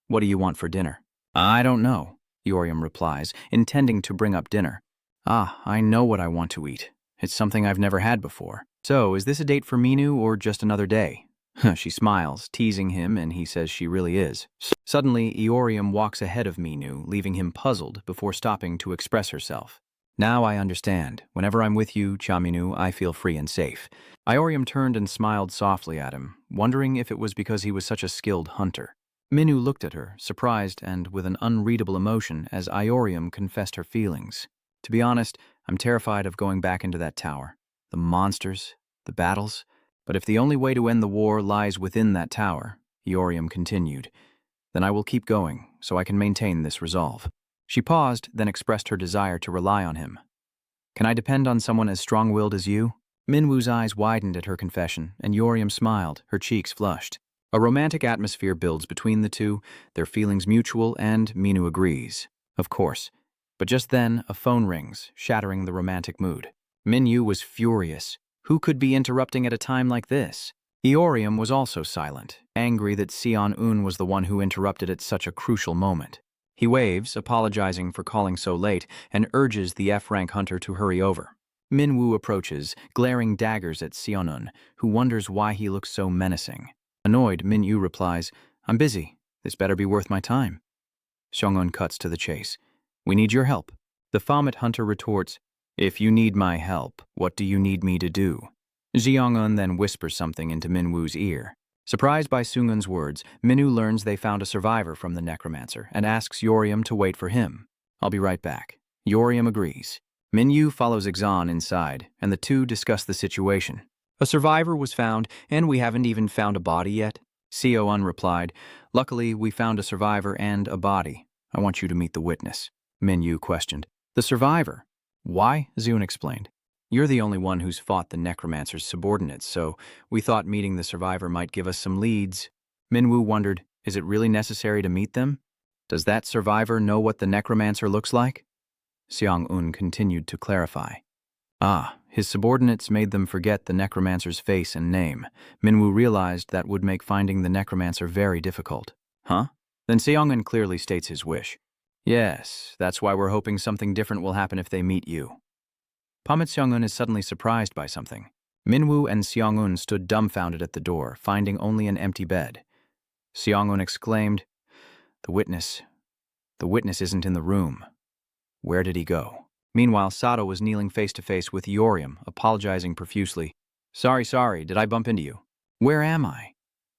"What do you want for dinner?" "I don't know," Eorium replies, intending to bring up dinner. "Ah, I know what I want to eat. It's something I've never had before." "So, is this a date for Minu or just another day?" She smiles, teasing him, and he says she really is. Suddenly, Eorium walks ahead of Minu, leaving him puzzled before stopping to express herself. "Now I understand. Whenever I'm with you, Chaminu, I feel free and safe." Eorium turned and smiled softly at him, wondering if it was because he was such a skilled hunter. Minu looked at her, surprised and with an unreadable emotion as Eorium confessed her feelings. "To be honest, I'm terrified of going back into that tower. The monsters, the battles. But if the only way to end the war lies within that tower," Eorium continued, "then I will keep going so I can maintain this resolve." She paused, then expressed her desire to rely on him. "Can I depend on someone as strong-willed as you?" Minwu's eyes widened at her confession, and Eorium smiled, her cheeks flushed. A romantic atmosphere builds between the two, their feelings mutual, and Minu agrees. Of course. But just then, a phone rings, shattering the romantic mood. Minyu was furious. Who could be interrupting at a time like this? Eorium was also silent, angry that Sion-un was the one who interrupted at such a crucial moment. He waves, apologizing for calling so late, and urges the F-rank hunter to hurry over. Minwu approaches, glaring daggers at Sion-un, who wonders why he looks so menacing. Annoyed, Minyu replies, "I'm busy. This better be worth my time." Sion-un cuts to the chase. "We need your help." The Fomet hunter retorts, "If you need my help, what do you need me to do?" Xiong-un then whispers something into Minwu's ear. Surprised by Sungun's words, Minu learns they found a survivor from the necromancer and asks Eorium to wait for him. "I'll be right back." Eorium agrees. Minyu follows Ixan inside, and the two discuss the situation. "A survivor was found, and we haven't even found a body yet." Sion replied, "Luckily, we found a survivor and a body. I want you to meet the witness." Minyu questioned, "The survivor? Why?" Zun explained. "You're the only one who's fought the necromancer's subordinates, so we thought meeting the survivor might give us some leads." Minwu wondered, "Is it really necessary to meet them?" Does that survivor know what the necromancer looks like? Seong-un continued to clarify. Ah, his subordinates made them forget the necromancer's face and name. Minwoo realized that would make finding the necromancer very difficult. Huh? Then Seong-un clearly states his wish. Yes, that's why we're hoping something different will happen if they meet you. Pamit Seong-un is suddenly surprised by something. Minwoo and Seong-un stood dumbfounded at the door, finding only an empty bed. Seong-un exclaimed, The witness isn't in the room. Where did he go? Meanwhile, Sato was kneeling face-to-face with Eorium, apologizing profusely. Sorry, did I bump into you? Where am I?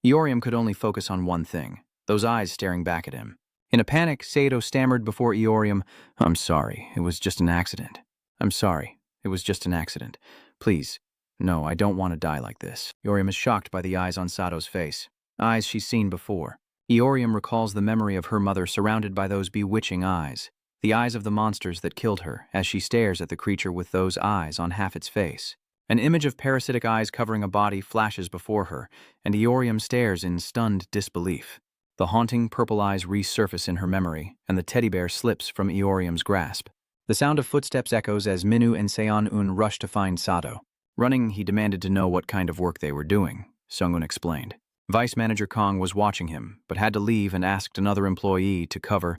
Eorium could only focus on one thing, those eyes staring back at him. In a panic, Sato stammered before Eorium, I'm sorry, it was just an accident. I'm sorry, it was just an accident. Please, no, I don't want to die like this. Eorium is shocked by the eyes on Sato's face, eyes she's seen before. Eorium recalls the memory of her mother surrounded by those bewitching eyes. The eyes of the monsters that killed her, as she stares at the creature with those eyes on half its face. An image of parasitic eyes covering a body flashes before her, and Eorium stares in stunned disbelief. The haunting purple eyes resurface in her memory, and the teddy bear slips from Eorium's grasp. The sound of footsteps echoes as Minwoo and Seong-un rush to find Sato. Running, he demanded to know what kind of work they were doing, Seong-un explained. Vice Manager Kong was watching him, but had to leave and asked another employee to cover.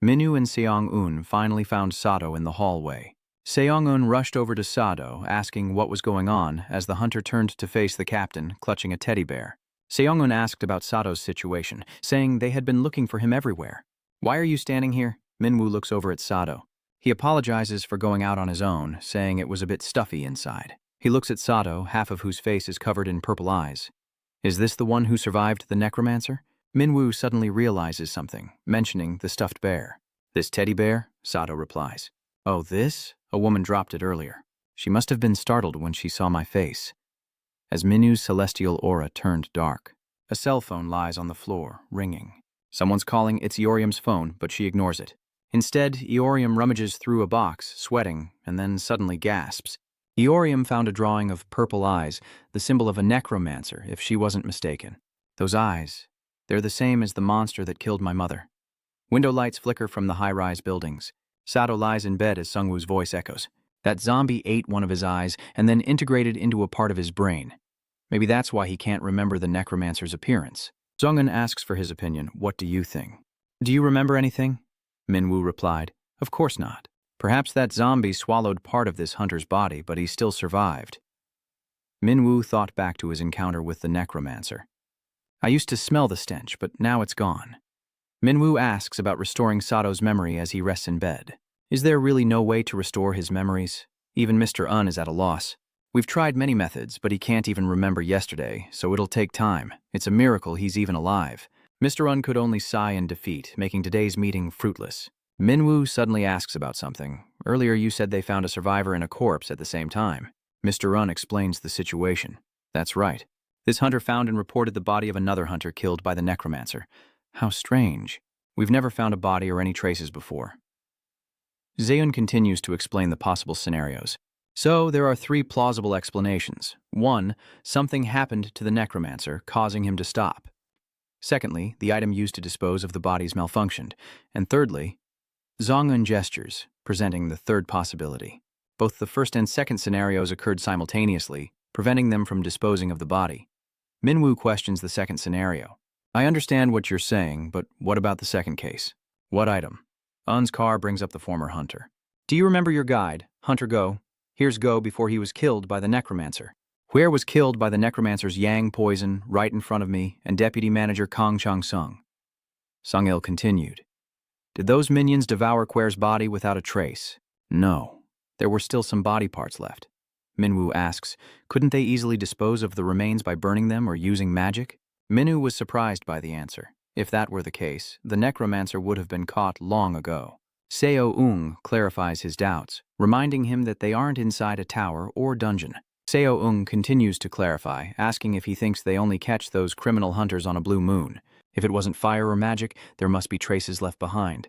Minwoo and Seong-un finally found Sato in the hallway. Seong-un rushed over to Sato, asking what was going on as the hunter turned to face the captain, clutching a teddy bear. Seong-un asked about Sato's situation, saying they had been looking for him everywhere. Why are you standing here? Minwoo looks over at Sato. He apologizes for going out on his own, saying it was a bit stuffy inside. He looks at Sato, half of whose face is covered in purple eyes. Is this the one who survived the necromancer? Minwoo suddenly realizes something, mentioning the stuffed bear. This teddy bear? Sato replies. Oh, this? A woman dropped it earlier. She must have been startled when she saw my face. As Minwoo's celestial aura turned dark, a cell phone lies on the floor, ringing. Someone's calling. It's Eorium's phone, but she ignores it. Instead, Eorium rummages through a box, sweating, and then suddenly gasps. Eorium found a drawing of purple eyes, the symbol of a necromancer, if she wasn't mistaken. Those eyes, they're the same as the monster that killed my mother. Window lights flicker from the high-rise buildings. Sato lies in bed as Sungwoo's voice echoes. That zombie ate one of his eyes and then integrated into a part of his brain. Maybe that's why he can't remember the necromancer's appearance. Seong-un asks for his opinion. What do you think? Do you remember anything? Minwoo replied, Of course not. Perhaps that zombie swallowed part of this hunter's body, but he still survived. Minwoo thought back to his encounter with the necromancer. I used to smell the stench, but now it's gone. Minwoo asks about restoring Sato's memory as he rests in bed. Is there really no way to restore his memories? Even Mr. Un is at a loss. We've tried many methods, but he can't even remember yesterday, so it'll take time. It's a miracle he's even alive. Mr. Un could only sigh in defeat, making today's meeting fruitless. Minwoo suddenly asks about something. Earlier you said they found a survivor and a corpse at the same time. Mr. Un explains the situation. That's right. This hunter found and reported the body of another hunter killed by the necromancer. How strange. We've never found a body or any traces before. Zaeun continues to explain the possible scenarios. So, there are 3 plausible explanations. 1, something happened to the necromancer, causing him to stop. Secondly, the item used to dispose of the bodies malfunctioned. And thirdly, Seong-un gestures, presenting the third possibility. Both the first and second scenarios occurred simultaneously, preventing them from disposing of the body. Minwoo questions the second scenario. I understand what you're saying, but what about the second case? What item? Un's car brings up the former hunter. Do you remember your guide, Hunter Go? Here's Go before he was killed by the necromancer. Where was killed by the necromancer's yang poison right in front of me and Deputy Manager Kong Chung-sung. Sung-il continued. Did those minions devour Quare's body without a trace? No. There were still some body parts left. Minwoo asks, couldn't they easily dispose of the remains by burning them or using magic? Minwoo was surprised by the answer. If that were the case, the necromancer would have been caught long ago. Seo-ung clarifies his doubts, reminding him that they aren't inside a tower or dungeon. Seo-ung continues to clarify, asking if he thinks they only catch those criminal hunters on a blue moon. If it wasn't fire or magic, there must be traces left behind.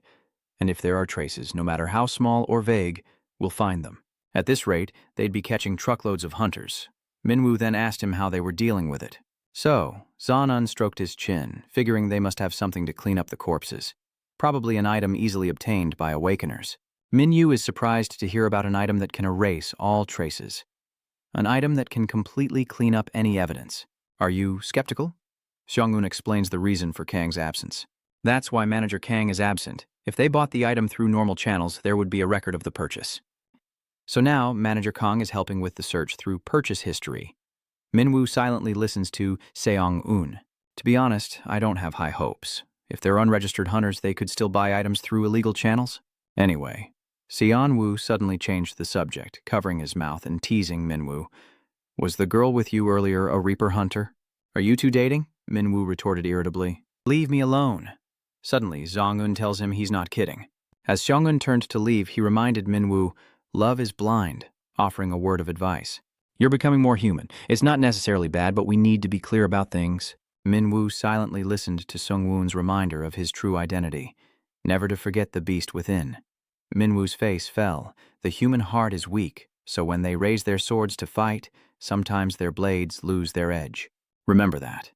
And if there are traces, no matter how small or vague, we'll find them. At this rate, they'd be catching truckloads of hunters. Minwoo then asked him how they were dealing with it. So, Seong-un stroked his chin, figuring they must have something to clean up the corpses. probably an item easily obtained by awakeners. Minyu is surprised to hear about an item that can erase all traces. An item that can completely clean up any evidence. Are you skeptical? Xiong'un explains the reason for Kang's absence. That's why Manager Kang is absent. If they bought the item through normal channels, there would be a record of the purchase. So now, Manager Kang is helping with the search through purchase history. Minwoo silently listens to Seong-un. To be honest, I don't have high hopes. If they're unregistered hunters, they could still buy items through illegal channels. Anyway, Seon-woo suddenly changed the subject, covering his mouth and teasing Minwoo. Was the girl with you earlier a Reaper hunter? Are you two dating? Minwoo retorted irritably. Leave me alone. Suddenly, Zong-un tells him he's not kidding. As Xiong-un turned to leave, he reminded Minwoo, love is blind, offering a word of advice. You're becoming more human. It's not necessarily bad, but we need to be clear about things. Minwoo silently listened to Sung-woon's reminder of his true identity, never to forget the beast within. Minwoo's face fell. The human heart is weak, so when they raise their swords to fight, sometimes their blades lose their edge. Remember that.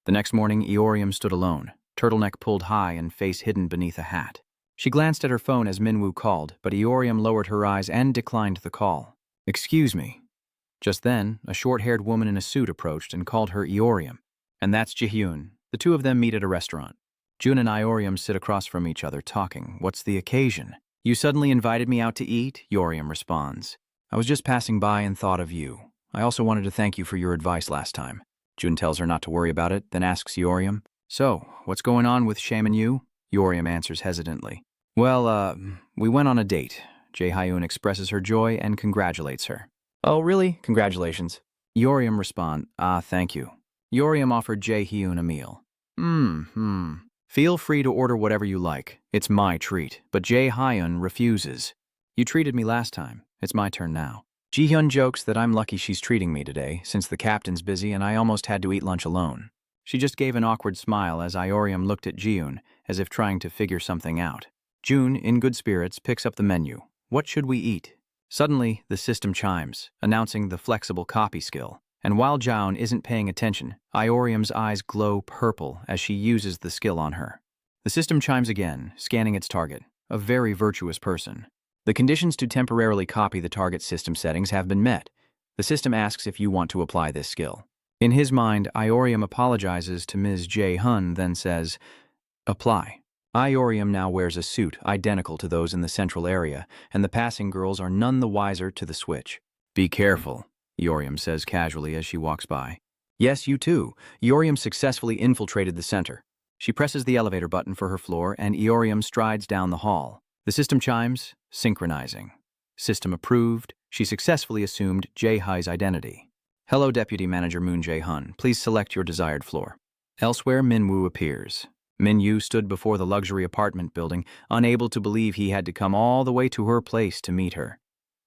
The next morning, Eorium stood alone, turtleneck pulled high and face hidden beneath a hat. She glanced at her phone as Minwoo called, but Eorium lowered her eyes and declined the call. Excuse me. Just then, a short-haired woman in a suit approached and called her Eorium. And that's Jihyun. The two of them meet at a restaurant. Jun and Eorium sit across from each other, talking. What's the occasion? You suddenly invited me out to eat? Eorium responds. I was just passing by and thought of you. I also wanted to thank you for your advice last time. Jun tells her not to worry about it, then asks Eorium. So, what's going on with Sham and you? Eorium answers hesitantly. Well, we went on a date. Jae-hyun expresses her joy and congratulates her. Oh, really? Congratulations. Eorium responds, thank you. Eorium offered Jae-hyun a meal. Feel free to order whatever you like. It's my treat. But Jae-hyun refuses. You treated me last time. It's my turn now. Jihyun jokes that I'm lucky she's treating me today, since the captain's busy and I almost had to eat lunch alone. She just gave an awkward smile as Eorium looked at Jihyun, as if trying to figure something out. Jun, in good spirits, picks up the menu. What should we eat? Suddenly, the system chimes, announcing the flexible copy skill. And while Jaun isn't paying attention, Eorium's eyes glow purple as she uses the skill on her. The system chimes again, scanning its target, a very virtuous person. The conditions to temporarily copy the target system settings have been met. The system asks if you want to apply this skill. In his mind, Eorium apologizes to Ms. Jae-hun, then says, apply. Eorium now wears a suit identical to those in the central area, and the passing girls are none the wiser to the switch. Be careful, Eorium says casually as she walks by. Yes, you too. Eorium successfully infiltrated the center. She presses the elevator button for her floor, and Eorium strides down the hall. The system chimes, synchronizing. System approved. She successfully assumed Jae-hy's identity. Hello, Deputy Manager Moon Jae-hun. Please select your desired floor. Elsewhere, Minwoo appears. Minyu stood before the luxury apartment building, unable to believe he had to come all the way to her place to meet her.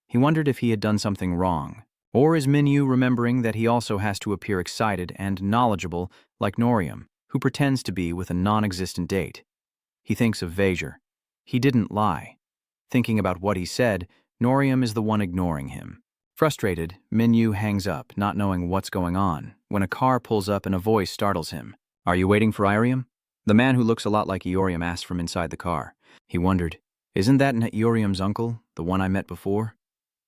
He wondered if he had done something wrong. Or is Minyu remembering that he also has to appear excited and knowledgeable like Norium, who pretends to be with a non-existent date? He thinks of Vajir. He didn't lie. Thinking about what he said, Norium is the one ignoring him. Frustrated, Minyu hangs up, not knowing what's going on, when a car pulls up and a voice startles him. Are you waiting for Eorium? The man who looks a lot like Eorium asks from inside the car. He wondered, isn't that Eorium's uncle, the one I met before?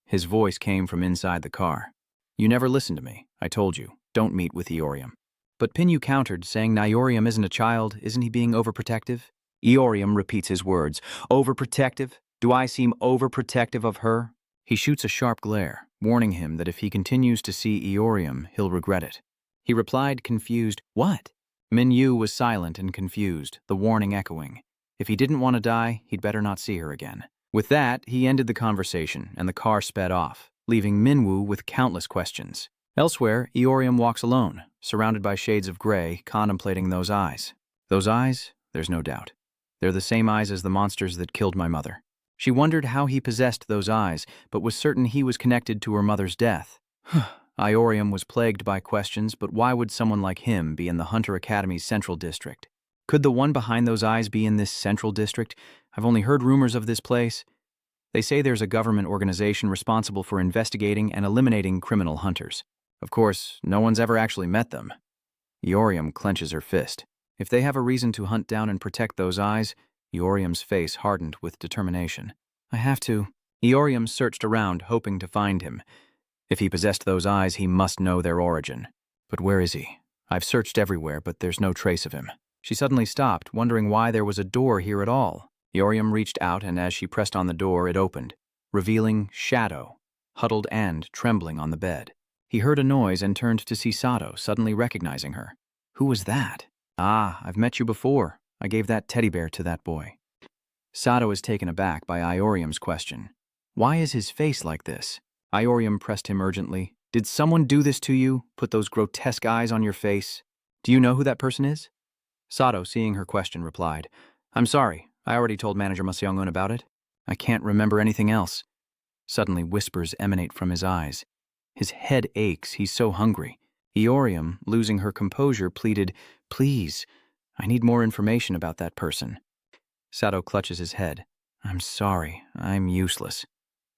His voice came from inside the car. You never listened to me. I told you, don't meet with Eorium. But Pinyu countered, saying Eorium isn't a child. Isn't he being overprotective? Eorium repeats his words. Overprotective? Do I seem overprotective of her? He shoots a sharp glare, warning him that if he continues to see Eorium, he'll regret it. He replied, confused, what? Minyu was silent and confused, the warning echoing. If he didn't want to die, he'd better not see her again. With that, he ended the conversation, and the car sped off, leaving Minwoo with countless questions. Elsewhere, Eorium walks alone, surrounded by shades of gray, contemplating those eyes. Those eyes? There's no doubt. They're the same eyes as the monsters that killed my mother. She wondered how he possessed those eyes, but was certain he was connected to her mother's death. Eorium was plagued by questions, but why would someone like him be in the Hunter Academy's Central District? Could the one behind those eyes be in this Central District? I've only heard rumors of this place. They say there's a government organization responsible for investigating and eliminating criminal hunters. Of course, no one's ever actually met them. Eorium clenches her fist. If they have a reason to hunt down and protect those eyes, Eorium's face hardened with determination. I have to. Eorium searched around, hoping to find him. If he possessed those eyes, he must know their origin. But where is he? I've searched everywhere, but there's no trace of him. She suddenly stopped, wondering why there was a door here at all. Eorium reached out, and as she pressed on the door, it opened, revealing Shadow, huddled and trembling on the bed. He heard a noise and turned to see Sato, suddenly recognizing her. Who was that? Ah, I've met you before. I gave that teddy bear to that boy. Sato is taken aback by Eorium's question. Why is his face like this? Eorium pressed him urgently. Did someone do this to you? Put those grotesque eyes on your face? Do you know who that person is? Sato, seeing her question, replied, I'm sorry. I already told Manager Museong-un about it. I can't remember anything else. Suddenly, whispers emanate from his eyes. His head aches. He's so hungry. Eorium, losing her composure, pleaded, Please, I need more information about that person. Sato clutches his head. I'm sorry. I'm useless.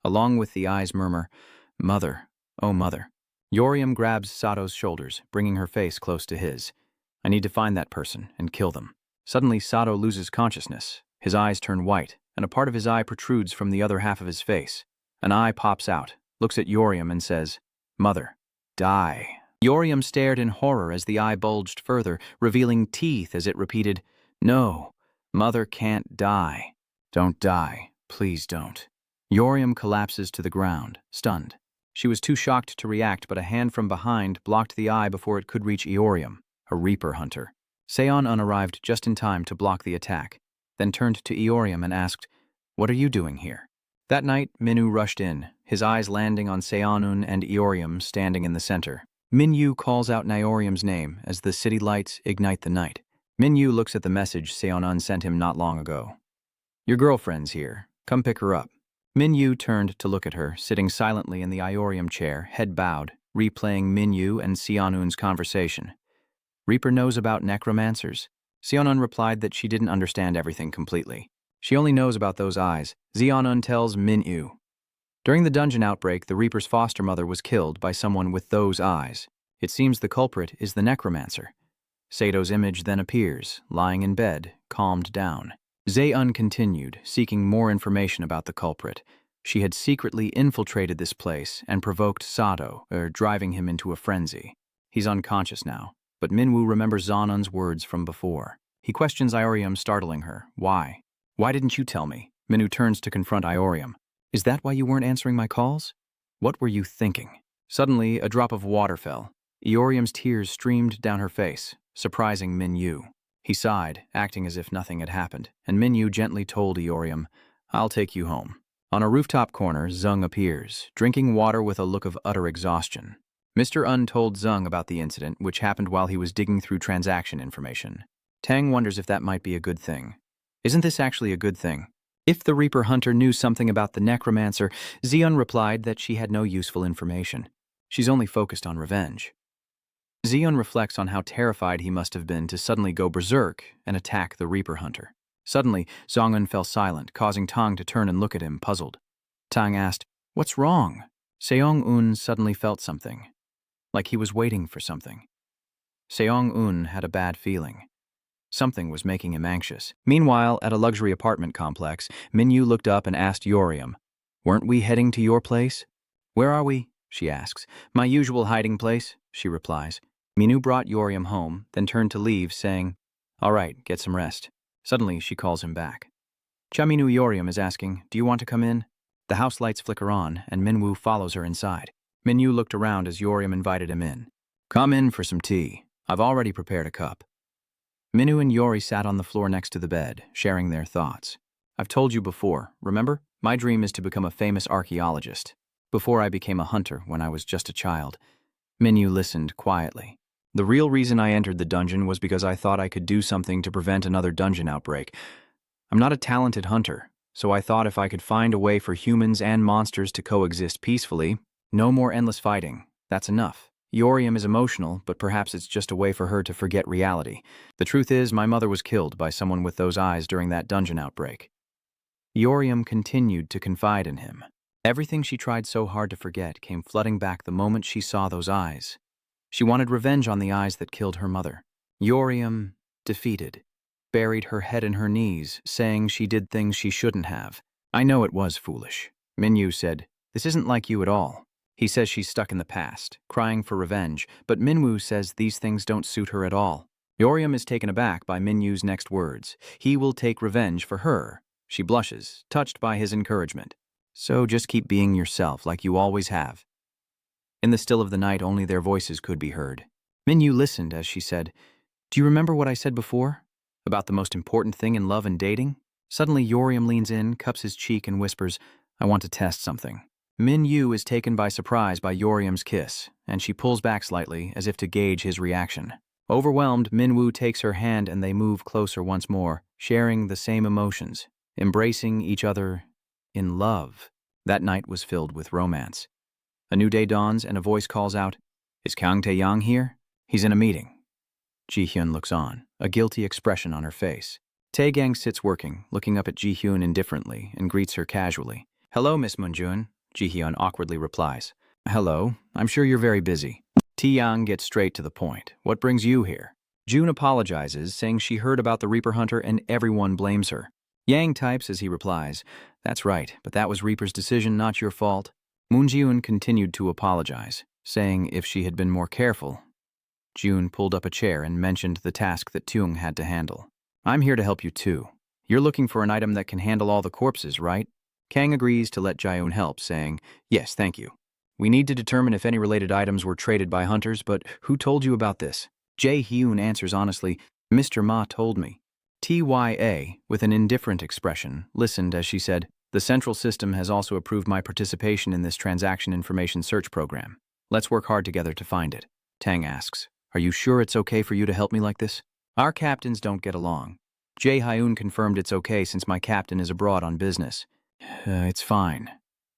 Along with the eyes murmur, Mother, oh mother. Eorium grabs Sato's shoulders, bringing her face close to his. I need to find that person and kill them. Suddenly, Sato loses consciousness. His eyes turn white, and a part of his eye protrudes from the other half of his face. An eye pops out, looks at Eorium and says, Mother, die. Eorium stared in horror as the eye bulged further, revealing teeth as it repeated, No, Mother can't die. Don't die. Please don't. Eorium collapses to the ground, stunned. She was too shocked to react, but a hand from behind blocked the eye before it could reach Eorium, a Reaper hunter. Seon-un arrived just in time to block the attack, then turned to Eorium and asked, What are you doing here? That night, Minwoo rushed in, his eyes landing on Seon-un and Eorium standing in the center. Minwoo calls out Eorium's name as the city lights ignite the night. Minwoo looks at the message Seon-un sent him not long ago. Your girlfriend's here. Come pick her up. Minwoo turned to look at her, sitting silently in the Eorium chair, head bowed, replaying Minwoo and Seon-un's conversation. Reaper knows about necromancers. Seon-un replied that she didn't understand everything completely. She only knows about those eyes. Seon-un tells Minwoo. During the dungeon outbreak, the Reaper's foster mother was killed by someone with those eyes. It seems the culprit is the necromancer. Sato's image then appears, lying in bed, calmed down. Seon continued, seeking more information about the culprit. She had secretly infiltrated this place and provoked Sato, driving him into a frenzy. He's unconscious now, but Minwoo remembers Seon-un's words from before. He questions Eorium, startling her. Why? Why didn't you tell me? Minwoo turns to confront Eorium. Is that why you weren't answering my calls? What were you thinking? Suddenly, a drop of water fell. Eorium's tears streamed down her face, surprising Minwoo. He sighed, acting as if nothing had happened, and Minwoo gently told Eorium, I'll take you home. On a rooftop corner, Zung appears, drinking water with a look of utter exhaustion. Mr. Un told Zung about the incident, which happened while he was digging through transaction information. Tang wonders if that might be a good thing. Isn't this actually a good thing? If the Reaper hunter knew something about the necromancer, Seon replied that she had no useful information. She's only focused on revenge. Seon reflects on how terrified he must have been to suddenly go berserk and attack the Reaper hunter. Suddenly, Seong-un fell silent, causing Tang to turn and look at him, puzzled. Tang asked, What's wrong? Seong-un suddenly felt something, like he was waiting for something. Seong-un had a bad feeling. Something was making him anxious. Meanwhile, at a luxury apartment complex, Minwoo looked up and asked Eorium, Weren't we heading to your place? Where are we? She asks. My usual hiding place, she replies. Minwoo brought Eorium home, then turned to leave, saying, All right, get some rest. Suddenly, she calls him back. Chaminu Eorium is asking, Do you want to come in? The house lights flicker on, and Minwoo follows her inside. Minwoo looked around as Eorium invited him in. Come in for some tea. I've already prepared a cup. Minwoo and Yori sat on the floor next to the bed, sharing their thoughts. I've told you before, remember? My dream is to become a famous archaeologist. Before I became a hunter when I was just a child. Minwoo listened quietly. The real reason I entered the dungeon was because I thought I could do something to prevent another dungeon outbreak. I'm not a talented hunter, so I thought if I could find a way for humans and monsters to coexist peacefully, no more endless fighting, that's enough. Eorium is emotional, but perhaps it's just a way for her to forget reality. The truth is, my mother was killed by someone with those eyes during that dungeon outbreak. Eorium continued to confide in him. Everything she tried so hard to forget came flooding back the moment she saw those eyes. She wanted revenge on the eyes that killed her mother. Eorium defeated. buried her head in her knees, saying she did things she shouldn't have. I know it was foolish. Minyu said, "This isn't like you at all." He says she's stuck in the past, crying for revenge, but Minwoo says these things don't suit her at all. Yoriam is taken aback by Minyu's next words. He will take revenge for her. She blushes, touched by his encouragement. So just keep being yourself like you always have. In the still of the night, only their voices could be heard. Minyu listened as she said, "Do you remember what I said before? About the most important thing in love and dating?" Suddenly, Yoriam leans in, cups his cheek, and whispers, "I want to test something." Minyu is taken by surprise by Yoriam's kiss, and she pulls back slightly, as if to gauge his reaction. Overwhelmed, Minwoo takes her hand and they move closer once more, sharing the same emotions, embracing each other in love. That night was filled with romance. A new day dawns and a voice calls out, "Is Kang Tae-yang here? He's in a meeting." Ji-hyun looks on, a guilty expression on her face. Tae-gang sits working, looking up at Ji-hyun indifferently, and greets her casually. "Hello, Miss Moon-jun," Ji-hyun awkwardly replies. "Hello, I'm sure you're very busy." Tae-yang gets straight to the point. "What brings you here?" June apologizes, saying she heard about the Reaper Hunter and everyone blames her. Yang types as he replies, "That's right, but that was Reaper's decision, not your fault." Moon-jun continued to apologize, saying if she had been more careful. June pulled up a chair and mentioned the task that Tyung had to handle. "I'm here to help you too. You're looking for an item that can handle all the corpses, right?" Kang agrees to let Jaeun help, saying, "Yes, thank you. We need to determine if any related items were traded by hunters, but who told you about this?" Jae-hyun answers honestly, "Mr. Ma told me." TYA, with an indifferent expression, listened as she said, "The central system has also approved my participation in this transaction information search program. Let's work hard together to find it." Tang asks, "Are you sure it's okay for you to help me like this? Our captains don't get along." Jae-hyun confirmed it's okay since my captain is abroad on business. It's fine."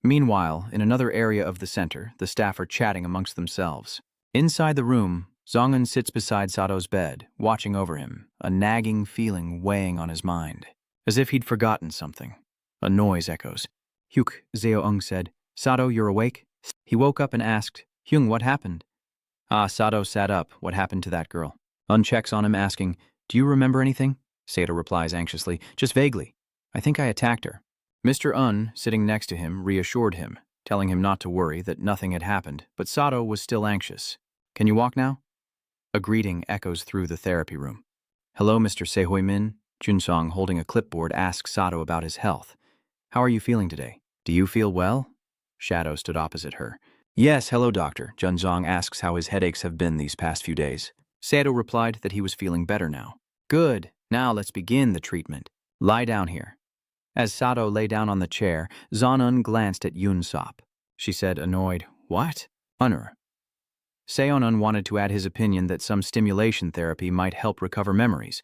Meanwhile, in another area of the center, the staff are chatting amongst themselves. Inside the room, Zong-un sits beside Sato's bed, watching over him, a nagging feeling weighing on his mind, as if he'd forgotten something. A noise echoes. "Hyuk," Seo-ung said. "Sato, you're awake?" He woke up and asked, "Hyung, what happened?" Sato sat up. "What happened to that girl?" Un checks on him, asking, "Do you remember anything?" Sato replies anxiously, "Just vaguely. I think I attacked her." Mr. Un, sitting next to him, reassured him, telling him not to worry, that nothing had happened, but Sato was still anxious. "Can you walk now?" A greeting echoes through the therapy room. "Hello, Mr. Sehoi-min." Junsong, holding a clipboard, asks Sato about his health. "How are you feeling today? Do you feel well?" Shadow stood opposite her. "Yes, hello, doctor." Junsong asks how his headaches have been these past few days. Sato replied that he was feeling better now. "Good. Now let's begin the treatment. Lie down here." As Sato lay down on the chair, Zon-un glanced at Yoon-sop. She said, annoyed, "What?" "Unur." Seon-un wanted to add his opinion that some stimulation therapy might help recover memories,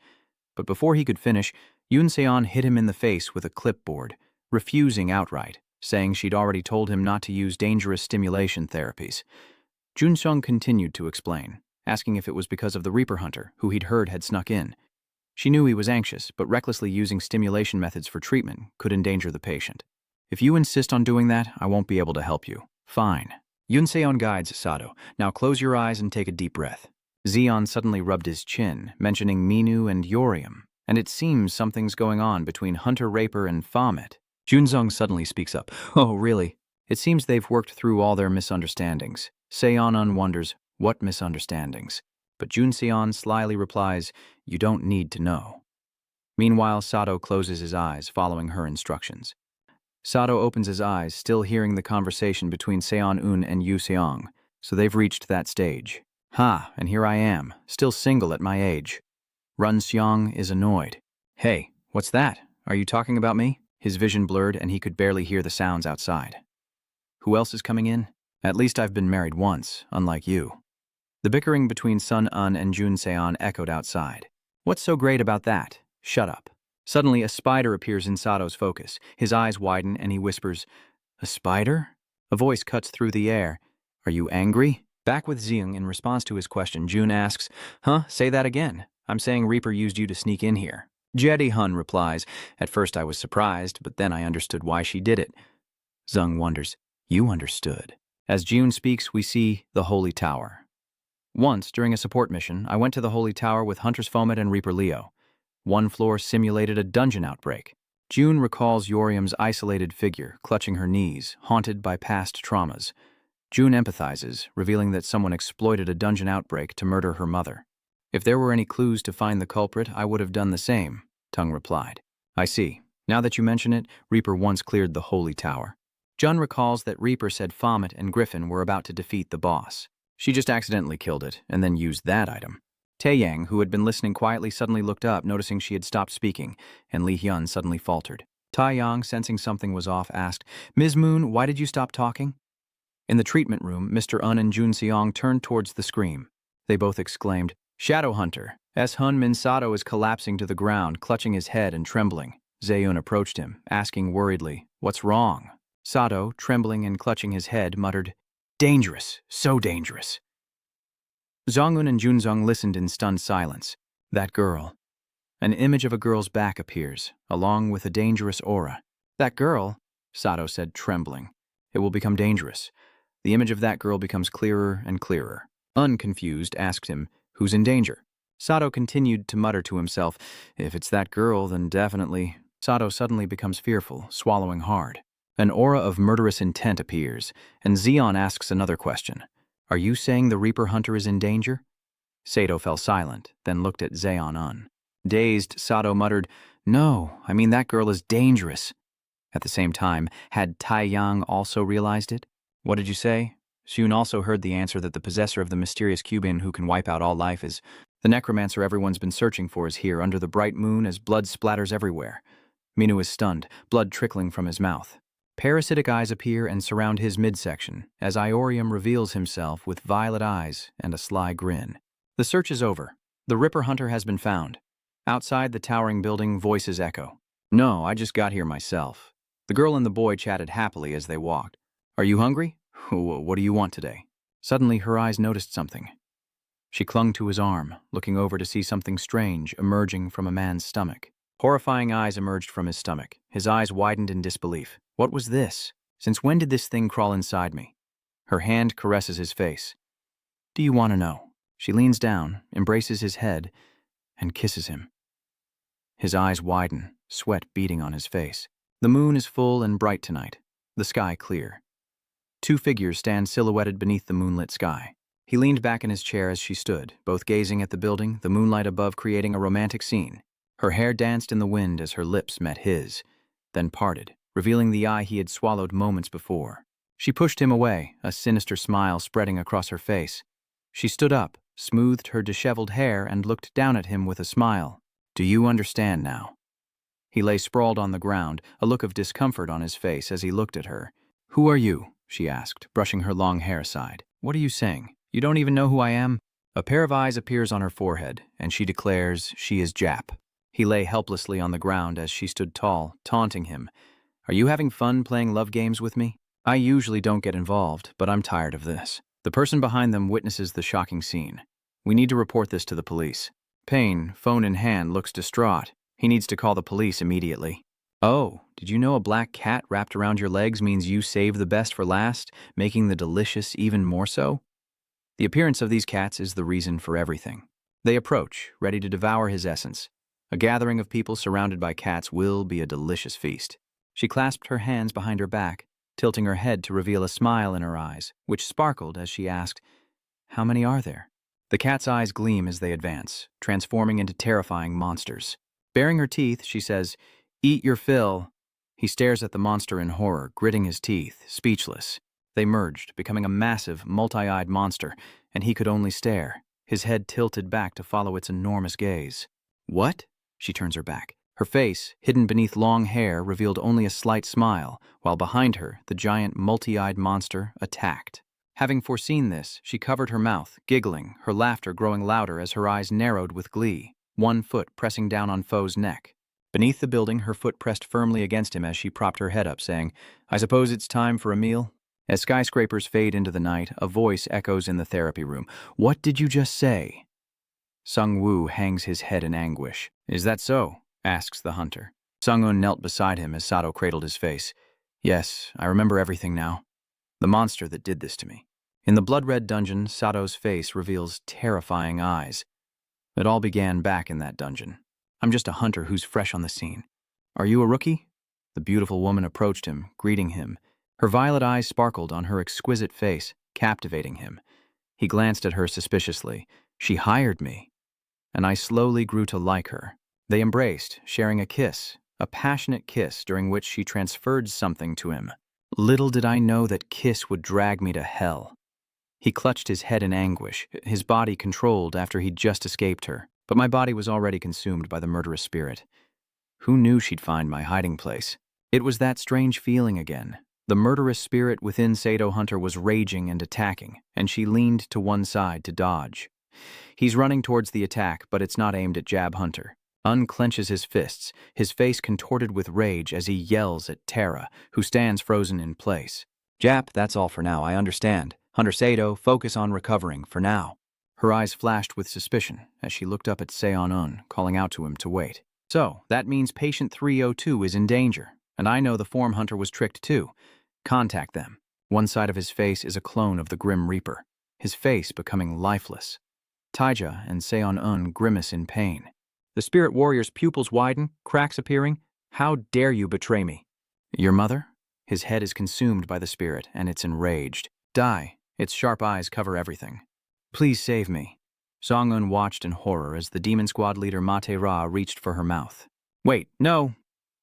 but before he could finish, Yoon-seon hit him in the face with a clipboard, refusing outright, saying she'd already told him not to use dangerous stimulation therapies. Jun-sung continued to explain, asking if it was because of the Reaper Hunter, who he'd heard had snuck in. She knew he was anxious, but recklessly using stimulation methods for treatment could endanger the patient. "If you insist on doing that, I won't be able to help you." "Fine." Yoon-seon guides Sato. "Now close your eyes and take a deep breath." Zeon suddenly rubbed his chin, mentioning Minu and Yoriam, and it seems something's going on between Hunter Raper and Fomet. Junzong suddenly speaks up. "Oh, really? It seems they've worked through all their misunderstandings." Seon-un wonders, what misunderstandings? But Junseon slyly replies, "You don't need to know." Meanwhile, Sato closes his eyes, following her instructions. Sato opens his eyes, still hearing the conversation between Seon-un and Yu Seong, so they've reached that stage. And here I am, still single at my age. Run Seong is annoyed. "Hey, what's that? Are you talking about me?" His vision blurred and he could barely hear the sounds outside. "Who else is coming in? At least I've been married once, unlike you." The bickering between Sun-un and Jun-seon echoed outside. "What's so great about that? Shut up." Suddenly, a spider appears in Sato's focus. His eyes widen and he whispers, "A spider?" A voice cuts through the air. "Are you angry?" Back with Zeung, in response to his question, Jun asks, Say that again. I'm saying Reaper used you to sneak in here." Jetty Hun replies, "At first I was surprised, but then I understood why she did it." Zung wonders, "You understood?" As Jun speaks, we see the Holy Tower. "Once, during a support mission, I went to the Holy Tower with Hunters Fomet and Reaper Leo. One floor simulated a dungeon outbreak. June recalls Yoriam's isolated figure, clutching her knees, haunted by past traumas. June empathizes, revealing that someone exploited a dungeon outbreak to murder her mother. If there were any clues to find the culprit, I would have done the same, Tung replied. I see. Now that you mention it, Reaper once cleared the Holy Tower. Jun recalls that Reaper said Fomet and Griffin were about to defeat the boss. She just accidentally killed it, and then used that item. Taeyang, who had been listening quietly, suddenly looked up, noticing she had stopped speaking, and Li Hyun suddenly faltered. Taeyang, sensing something was off, asked, Ms. Moon, why did you stop talking? In the treatment room, Mr. Un and Jun Seong turned towards the scream. They both exclaimed, Shadow Hunter! Hun Min Sato is collapsing to the ground, clutching his head and trembling. Zayun approached him, asking worriedly, What's wrong? Sato, trembling and clutching his head, muttered, Dangerous, so dangerous. Zongun and Junzong listened in stunned silence. That girl. An image of a girl's back appears, along with a dangerous aura. That girl, Sato said, trembling. It will become dangerous. The image of that girl becomes clearer and clearer. Unconfused, asked him, Who's in danger? Sato continued to mutter to himself, If it's that girl, then definitely. Sato suddenly becomes fearful, swallowing hard. An aura of murderous intent appears, and Zeon asks another question. Are you saying the Reaper Hunter is in danger? Sato fell silent, then looked at Zeon. Dazed, Sato muttered, No, I mean that girl is dangerous. At the same time, had Taeyang also realized it? What did you say? Xun also heard the answer that the possessor of the mysterious Cubin who can wipe out all life is. The necromancer everyone's been searching for is here under the bright moon as blood splatters everywhere. Minu is stunned, blood trickling from his mouth. Parasitic eyes appear and surround his midsection as Iorium reveals himself with violet eyes and a sly grin. The search is over. The Ripper Hunter has been found. Outside the towering building, voices echo. No, I just got here myself. The girl and the boy chatted happily as they walked. Are you hungry? What do you want today? Suddenly, her eyes noticed something. She clung to his arm, looking over to see something strange emerging from a man's stomach. Horrifying eyes emerged from his stomach. His eyes widened in disbelief. What was this? Since when did this thing crawl inside me? Her hand caresses his face. Do you want to know? She leans down, embraces his head, and kisses him. His eyes widen, sweat beading on his face. The moon is full and bright tonight, the sky clear. Two figures stand silhouetted beneath the moonlit sky. He leaned back in his chair as she stood, both gazing at the building, the moonlight above creating a romantic scene. Her hair danced in the wind as her lips met his, then parted, revealing the eye he had swallowed moments before. She pushed him away, a sinister smile spreading across her face. She stood up, smoothed her disheveled hair, and looked down at him with a smile. Do you understand now? He lay sprawled on the ground, a look of discomfort on his face as he looked at her. Who are you? She asked, brushing her long hair aside. What are you saying? You don't even know who I am? A pair of eyes appears on her forehead, and she declares she is Jap. He lay helplessly on the ground as she stood tall, taunting him. Are you having fun playing love games with me? I usually don't get involved, but I'm tired of this. The person behind them witnesses the shocking scene. We need to report this to the police. Payne, phone in hand, looks distraught. He needs to call the police immediately. Oh, did you know a black cat wrapped around your legs means you save the best for last, making the delicious even more so? The appearance of these cats is the reason for everything. They approach, ready to devour his essence. A gathering of people surrounded by cats will be a delicious feast. She clasped her hands behind her back, tilting her head to reveal a smile in her eyes, which sparkled as she asked, How many are there? The cat's eyes gleam as they advance, transforming into terrifying monsters. Baring her teeth, she says, Eat your fill. He stares at the monster in horror, gritting his teeth, speechless. They merged, becoming a massive, multi-eyed monster, and he could only stare, his head tilted back to follow its enormous gaze. What? She turns her back. Her face, hidden beneath long hair, revealed only a slight smile, while behind her, the giant, multi-eyed monster attacked. Having foreseen this, she covered her mouth, giggling, her laughter growing louder as her eyes narrowed with glee, one foot pressing down on Foe's neck. Beneath the building, her foot pressed firmly against him as she propped her head up, saying, I suppose it's time for a meal? As skyscrapers fade into the night, a voice echoes in the therapy room. What did you just say? Sung-woo hangs his head in anguish. Is that so? Asks the hunter. Sung-un knelt beside him as Sato cradled his face. Yes, I remember everything now. The monster that did this to me. In the blood-red dungeon, Sato's face reveals terrifying eyes. It all began back in that dungeon. I'm just a hunter who's fresh on the scene. Are you a rookie? The beautiful woman approached him, greeting him. Her violet eyes sparkled on her exquisite face, captivating him. He glanced at her suspiciously. She hired me. And I slowly grew to like her. They embraced, sharing a passionate kiss during which she transferred something to him. Little did I know that kiss would drag me to hell. He clutched his head in anguish, his body controlled after he'd just escaped her, but my body was already consumed by the murderous spirit. Who knew she'd find my hiding place? It was that strange feeling again. The murderous spirit within Sato Hunter was raging and attacking, and she leaned to one side to dodge. He's running towards the attack, but it's not aimed at Jab Hunter. Unclenches his fists, his face contorted with rage as he yells at Tara, who stands frozen in place. Jap, that's all for now, I understand. Hunter Sato, focus on recovering, for now. Her eyes flashed with suspicion as she looked up at Seon-un, calling out to him to wait. So, that means patient 302 is in danger, and I know the form hunter was tricked too. Contact them. One side of his face is a clone of the Grim Reaper, his face becoming lifeless. Taija and Seon-un grimace in pain. The spirit warrior's pupils widen, cracks appearing. How dare you betray me? Your mother? His head is consumed by the spirit, and it's enraged. Die. Its sharp eyes cover everything. Please save me. Song-un watched in horror as the demon squad leader Mate-ra reached for her mouth. Wait, no.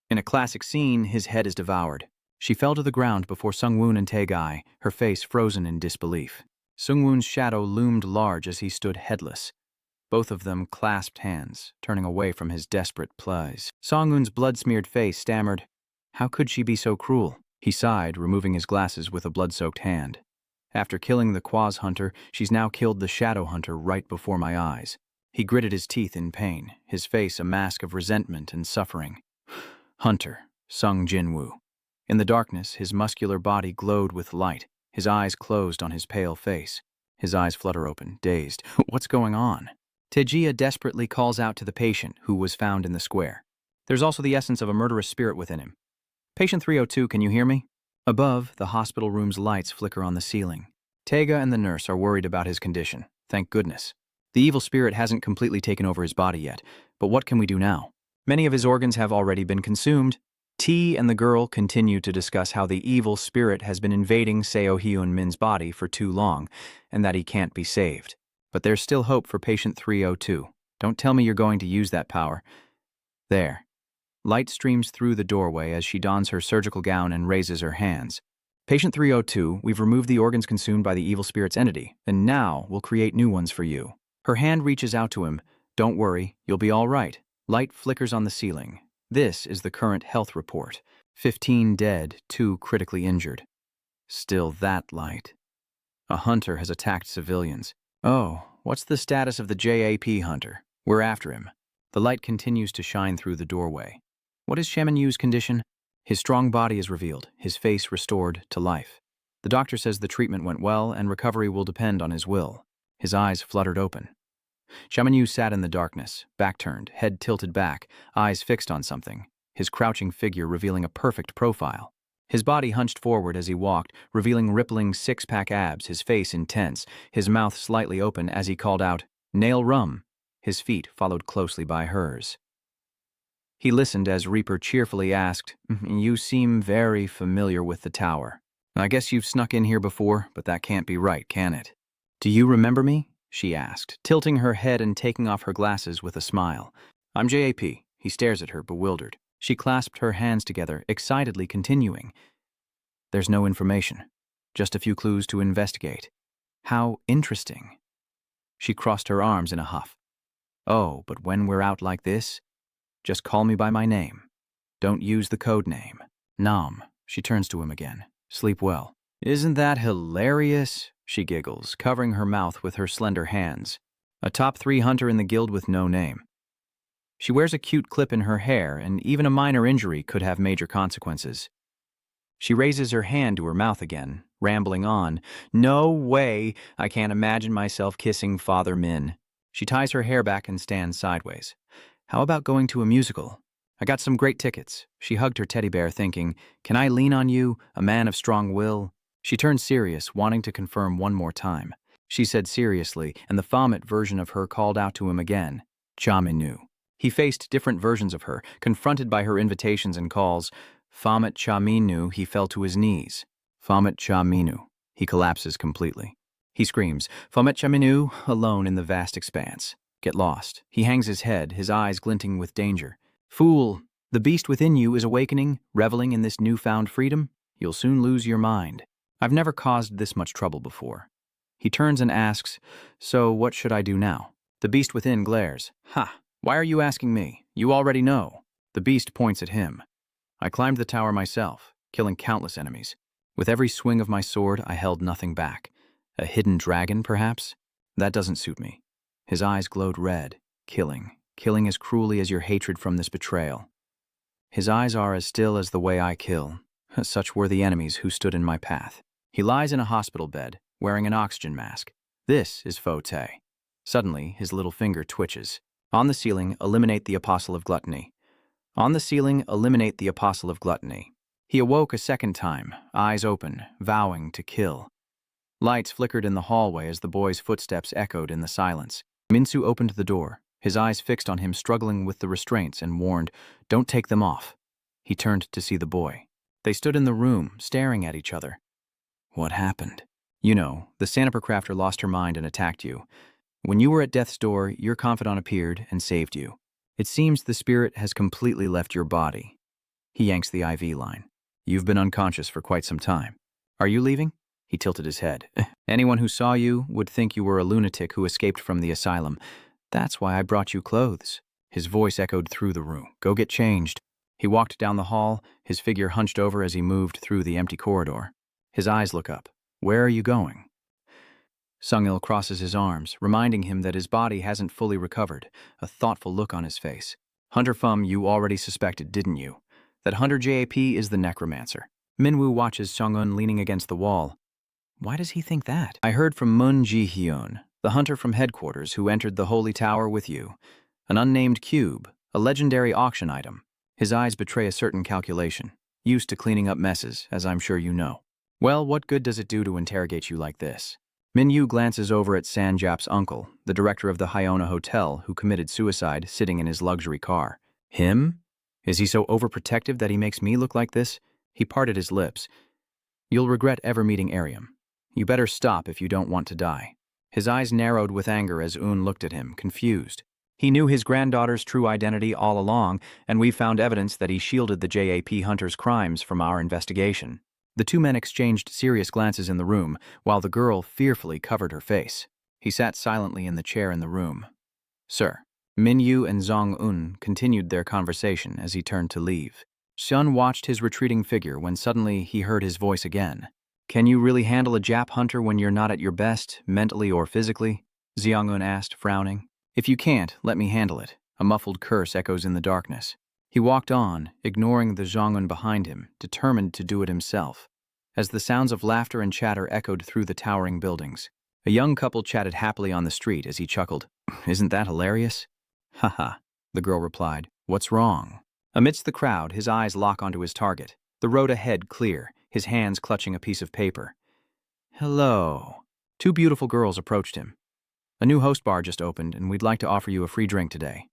In a classic scene, his head is devoured. She fell to the ground before Sung-woon and Tae-gai, her face frozen in disbelief. Sung-woon's shadow loomed large as he stood headless. Both of them clasped hands, turning away from his desperate plies. Song-woon's blood-smeared face stammered, "How could she be so cruel?" He sighed, removing his glasses with a blood-soaked hand. After killing the Quaz hunter, she's now killed the shadow hunter right before my eyes. He gritted his teeth in pain, his face a mask of resentment and suffering. Hunter, Sung Jinwoo. In the darkness, his muscular body glowed with light, his eyes closed on his pale face. His eyes flutter open, dazed. What's going on? Tejia desperately calls out to the patient, who was found in the square. There's also the essence of a murderous spirit within him. Patient 302, can you hear me? Above, the hospital room's lights flicker on the ceiling. Tega and the nurse are worried about his condition. Thank goodness. The evil spirit hasn't completely taken over his body yet, but what can we do now? Many of his organs have already been consumed. T and the girl continue to discuss how the evil spirit has been invading Seo Hyun-min's body for too long, and that he can't be saved. But there's still hope for patient 302. Don't tell me you're going to use that power. There. Light streams through the doorway as she dons her surgical gown and raises her hands. Patient 302, we've removed the organs consumed by the evil spirit's entity, and now we'll create new ones for you. Her hand reaches out to him. Don't worry, you'll be all right. Light flickers on the ceiling. This is the current health report. 15 dead, 2 critically injured. Still that light. A hunter has attacked civilians. Oh, what's the status of the JAP hunter? We're after him. The light continues to shine through the doorway. What is Shemin-yu's condition? His strong body is revealed, his face restored to life. The doctor says the treatment went well and recovery will depend on his will. His eyes fluttered open. Shemin-yu sat in the darkness, back turned, head tilted back, eyes fixed on something, his crouching figure revealing a perfect profile. His body hunched forward as he walked, revealing rippling six-pack abs, his face intense, his mouth slightly open as he called out, "Nail rum." His feet followed closely by hers. He listened as Reaper cheerfully asked, "You seem very familiar with the tower. I guess you've snuck in here before, but that can't be right, can it?" "Do you remember me?" she asked, tilting her head and taking off her glasses with a smile. "I'm JAP." He stares at her, bewildered. She clasped her hands together, excitedly continuing. "There's no information. Just a few clues to investigate." "How interesting." She crossed her arms in a huff. "Oh, but when we're out like this, just call me by my name. Don't use the code name. Nam." She turns to him again. "Sleep well." "Isn't that hilarious?" She giggles, covering her mouth with her slender hands. A top 3 hunter in the guild with no name. She wears a cute clip in her hair, and even a minor injury could have major consequences. She raises her hand to her mouth again, rambling on. "No way! I can't imagine myself kissing Father Min." She ties her hair back and stands sideways. "How about going to a musical? I got some great tickets." She hugged her teddy bear, thinking, "Can I lean on you, a man of strong will?" She turned serious, wanting to confirm one more time. She said seriously, and the vomit version of her called out to him again, "Chaminu." He faced different versions of her, confronted by her invitations and calls. Famet Chaminu, he fell to his knees. Famet Chaminu. He collapses completely. He screams, Famet Chaminu, alone in the vast expanse. Get lost. He hangs his head, his eyes glinting with danger. Fool, the beast within you is awakening, reveling in this newfound freedom. You'll soon lose your mind. I've never caused this much trouble before. He turns and asks, so what should I do now? The beast within glares. Ha! Why are you asking me? You already know. The beast points at him. I climbed the tower myself, killing countless enemies. With every swing of my sword, I held nothing back. A hidden dragon, perhaps? That doesn't suit me. His eyes glowed red. Killing as cruelly as your hatred from this betrayal. His eyes are as still as the way I kill. Such were the enemies who stood in my path. He lies in a hospital bed, wearing an oxygen mask. This is Fote. Suddenly, his little finger twitches. On the ceiling, eliminate the apostle of gluttony. On the ceiling, eliminate the apostle of gluttony. He awoke a second time, eyes open, vowing to kill. Lights flickered in the hallway as the boy's footsteps echoed in the silence. Minsu opened the door, his eyes fixed on him, struggling with the restraints, and warned, don't take them off. He turned to see the boy. They stood in the room, staring at each other. What happened? You know, the Sandpaper crafter lost her mind and attacked you. When you were at death's door, your confidant appeared and saved you. It seems the spirit has completely left your body. He yanks the IV line. You've been unconscious for quite some time. Are you leaving? He tilted his head. Anyone who saw you would think you were a lunatic who escaped from the asylum. That's why I brought you clothes. His voice echoed through the room. Go get changed. He walked down the hall, his figure hunched over as he moved through the empty corridor. His eyes look up. Where are you going? Sung-il crosses his arms, reminding him that his body hasn't fully recovered, a thoughtful look on his face. Hunter Fum, you already suspected, didn't you? That Hunter JAP is the necromancer. Minwoo watches Sung-un leaning against the wall. Why does he think that? I heard from Mun Ji-hyun, the hunter from headquarters who entered the Holy Tower with you. An unnamed cube, a legendary auction item. His eyes betray a certain calculation, used to cleaning up messes, as I'm sure you know. Well, what good does it do to interrogate you like this? Minyu glances over at Sanjap's uncle, the director of the Hyona Hotel, who committed suicide sitting in his luxury car. Him? Is he so overprotective that he makes me look like this? He parted his lips. You'll regret ever meeting Arium. You better stop if you don't want to die. His eyes narrowed with anger as Un looked at him, confused. He knew his granddaughter's true identity all along, and we found evidence that he shielded the JAP hunter's crimes from our investigation. The two men exchanged serious glances in the room, while the girl fearfully covered her face. He sat silently in the chair in the room. Sir. Minyu and Zong-un continued their conversation as he turned to leave. Sun watched his retreating figure when suddenly he heard his voice again. Can you really handle a Jap hunter when you're not at your best, mentally or physically? Xiong-un asked, frowning. If you can't, let me handle it. A muffled curse echoes in the darkness. He walked on, ignoring the Xiong-un behind him, determined to do it himself. As the sounds of laughter and chatter echoed through the towering buildings, a young couple chatted happily on the street as he chuckled. Isn't that hilarious? Haha, the girl replied. What's wrong? Amidst the crowd, his eyes lock onto his target, the road ahead clear, his hands clutching a piece of paper. Hello. Two beautiful girls approached him. A new host bar just opened, and we'd like to offer you a free drink today.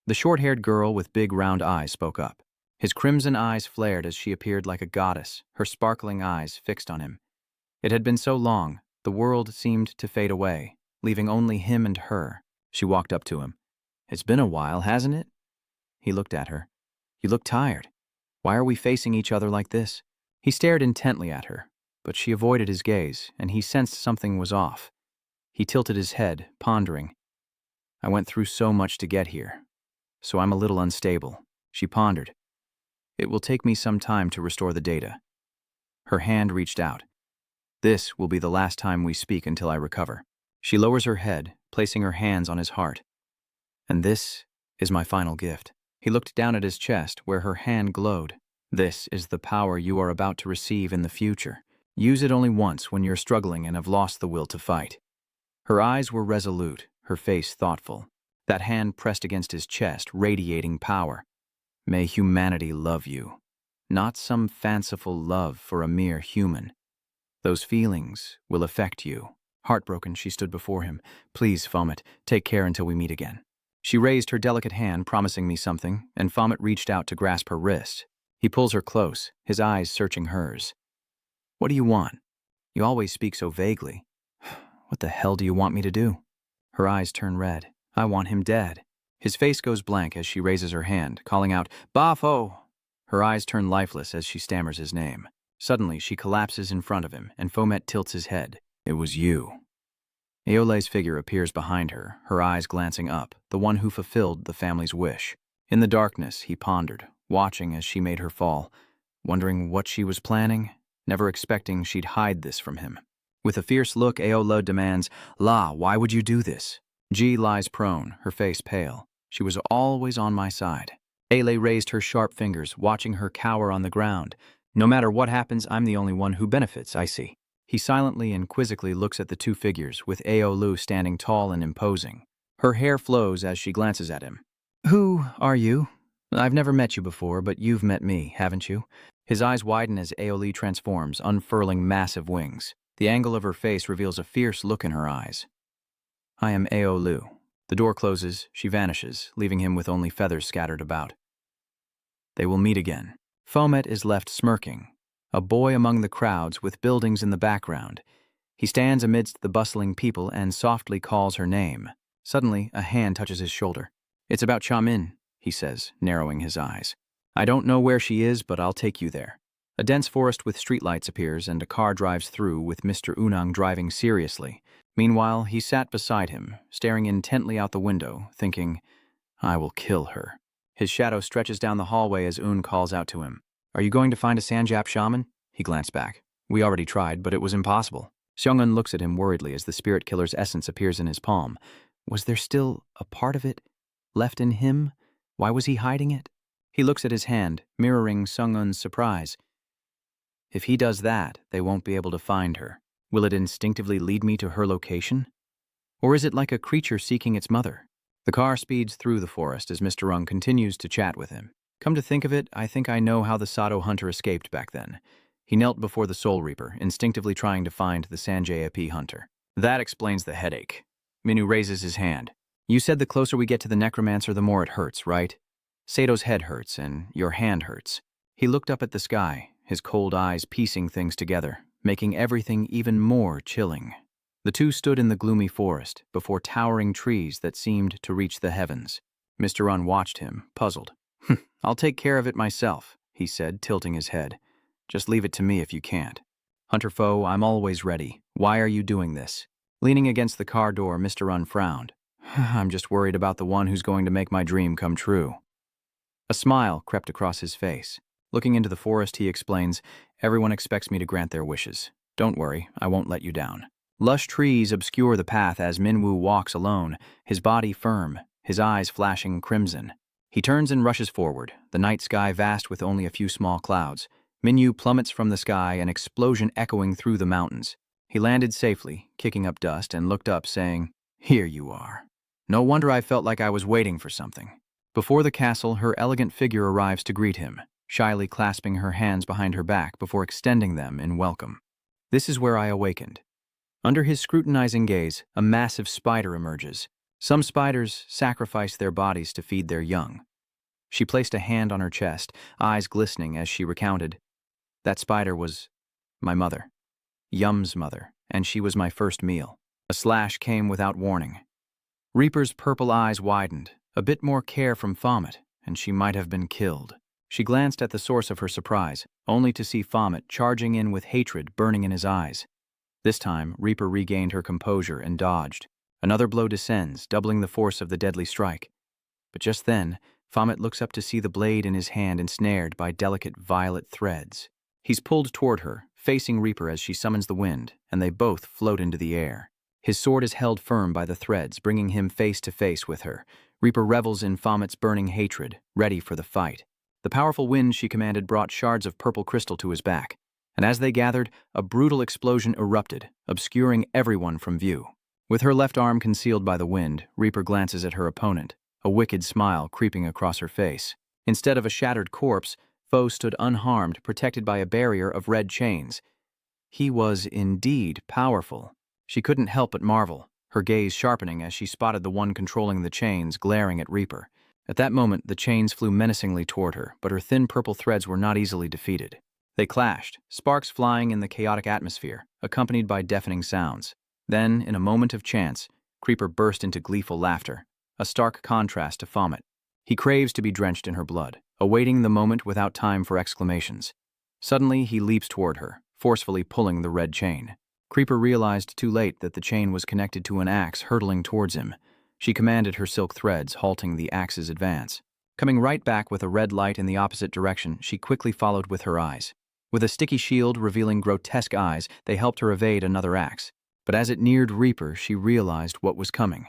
The short-haired girl with big round eyes spoke up. His crimson eyes flared as she appeared like a goddess, her sparkling eyes fixed on him. It had been so long, the world seemed to fade away, leaving only him and her. She walked up to him. It's been a while, hasn't it? He looked at her. You look tired. Why are we facing each other like this? He stared intently at her, but she avoided his gaze, and he sensed something was off. He tilted his head, pondering. I went through so much to get here, so I'm a little unstable. She pondered. It will take me some time to restore the data. Her hand reached out. This will be the last time we speak until I recover. She lowers her head, placing her hands on his heart. And this is my final gift. He looked down at his chest, where her hand glowed. This is the power you are about to receive in the future. Use it only once when you're struggling and have lost the will to fight. Her eyes were resolute, her face thoughtful. That hand pressed against his chest, radiating power. May humanity love you. Not some fanciful love for a mere human. Those feelings will affect you. Heartbroken, she stood before him. Please, Fomet, take care until we meet again. She raised her delicate hand, promising me something, and Fomet reached out to grasp her wrist. He pulls her close, his eyes searching hers. What do you want? You always speak so vaguely. What the hell do you want me to do? Her eyes turn red. I want him dead. His face goes blank as she raises her hand, calling out, Bafo! Her eyes turn lifeless as she stammers his name. Suddenly, she collapses in front of him, and Fomet tilts his head. It was you. Aole's figure appears behind her, her eyes glancing up, the one who fulfilled the family's wish. In the darkness, he pondered, watching as she made her fall, wondering what she was planning, never expecting she'd hide this from him. With a fierce look, Aola demands, La, why would you do this? Ji lies prone, her face pale. She was always on my side. Aile raised her sharp fingers, watching her cower on the ground. No matter what happens, I'm the only one who benefits, I see. He silently and quizzically looks at the two figures, with Aolu standing tall and imposing. Her hair flows as she glances at him. Who are you? I've never met you before, but you've met me, haven't you? His eyes widen as Aoli transforms, unfurling massive wings. The angle of her face reveals a fierce look in her eyes. I am Aolu. The door closes, she vanishes, leaving him with only feathers scattered about. They will meet again. Fomet is left smirking, a boy among the crowds with buildings in the background. He stands amidst the bustling people and softly calls her name. Suddenly, a hand touches his shoulder. It's about Chamin, he says, narrowing his eyes. I don't know where she is, but I'll take you there. A dense forest with streetlights appears and a car drives through with Mr. Unang driving seriously. Meanwhile, he sat beside him, staring intently out the window, thinking, I will kill her. His shadow stretches down the hallway as Un calls out to him. Are you going to find a Sanjap shaman? He glanced back. We already tried, but it was impossible. Seong-un looks at him worriedly as the spirit killer's essence appears in his palm. Was there still a part of it left in him? Why was he hiding it? He looks at his hand, mirroring Seong-un's surprise. If he does that, they won't be able to find her. Will it instinctively lead me to her location? Or is it like a creature seeking its mother? The car speeds through the forest as Mr. Ung continues to chat with him. Come to think of it, I think I know how the Sado hunter escaped back then. He knelt before the Soul Reaper, instinctively trying to find the Sanjay hunter. That explains the headache. Minu raises his hand. You said the closer we get to the necromancer, the more it hurts, right? Sato's head hurts, and your hand hurts. He looked up at the sky, his cold eyes piecing things together, making everything even more chilling. The two stood in the gloomy forest, before towering trees that seemed to reach the heavens. Mr. Run watched him, puzzled. I'll take care of it myself, he said, tilting his head. Just leave it to me if you can't. Hunter Foe, I'm always ready. Why are you doing this? Leaning against the car door, Mr. Run frowned. I'm just worried about the one who's going to make my dream come true. A smile crept across his face. Looking into the forest, he explains, everyone expects me to grant their wishes. Don't worry, I won't let you down. Lush trees obscure the path as Minwoo walks alone, his body firm, his eyes flashing crimson. He turns and rushes forward, the night sky vast with only a few small clouds. Minwoo plummets from the sky, an explosion echoing through the mountains. He landed safely, kicking up dust, and looked up, saying, Here you are. No wonder I felt like I was waiting for something. Before the castle, her elegant figure arrives to greet him, shyly clasping her hands behind her back before extending them in welcome. This is where I awakened. Under his scrutinizing gaze, a massive spider emerges. Some spiders sacrifice their bodies to feed their young. She placed a hand on her chest, eyes glistening as she recounted. That spider was my mother, Yum's mother, and she was my first meal. A slash came without warning. Reaper's purple eyes widened, a bit more care from Fomet, and she might have been killed. She glanced at the source of her surprise, only to see Fomet charging in with hatred burning in his eyes. This time, Reaper regained her composure and dodged. Another blow descends, doubling the force of the deadly strike. But just then, Fomet looks up to see the blade in his hand ensnared by delicate violet threads. He's pulled toward her, facing Reaper as she summons the wind, and they both float into the air. His sword is held firm by the threads, bringing him face to face with her. Reaper revels in Fomet's burning hatred, ready for the fight. The powerful wind she commanded brought shards of purple crystal to his back, and as they gathered, a brutal explosion erupted, obscuring everyone from view. With her left arm concealed by the wind, Reaper glances at her opponent, a wicked smile creeping across her face. Instead of a shattered corpse, Foe stood unharmed, protected by a barrier of red chains. He was indeed powerful. She couldn't help but marvel. her gaze sharpening as she spotted the one controlling the chains glaring at Reaper. At that moment, the chains flew menacingly toward her, but her thin purple threads were not easily defeated. They clashed, sparks flying in the chaotic atmosphere, accompanied by deafening sounds. Then, in a moment of chance, Creeper burst into gleeful laughter, a stark contrast to Fomet. He craves to be drenched in her blood, awaiting the moment without time for exclamations. Suddenly, he leaps toward her, forcefully pulling the red chain. Creeper realized too late that the chain was connected to an axe hurtling towards him. She commanded her silk threads, halting the axe's advance. Coming right back with a red light in the opposite direction, she quickly followed with her eyes. With a sticky shield revealing grotesque eyes, they helped her evade another axe. But as it neared Reaper, she realized what was coming.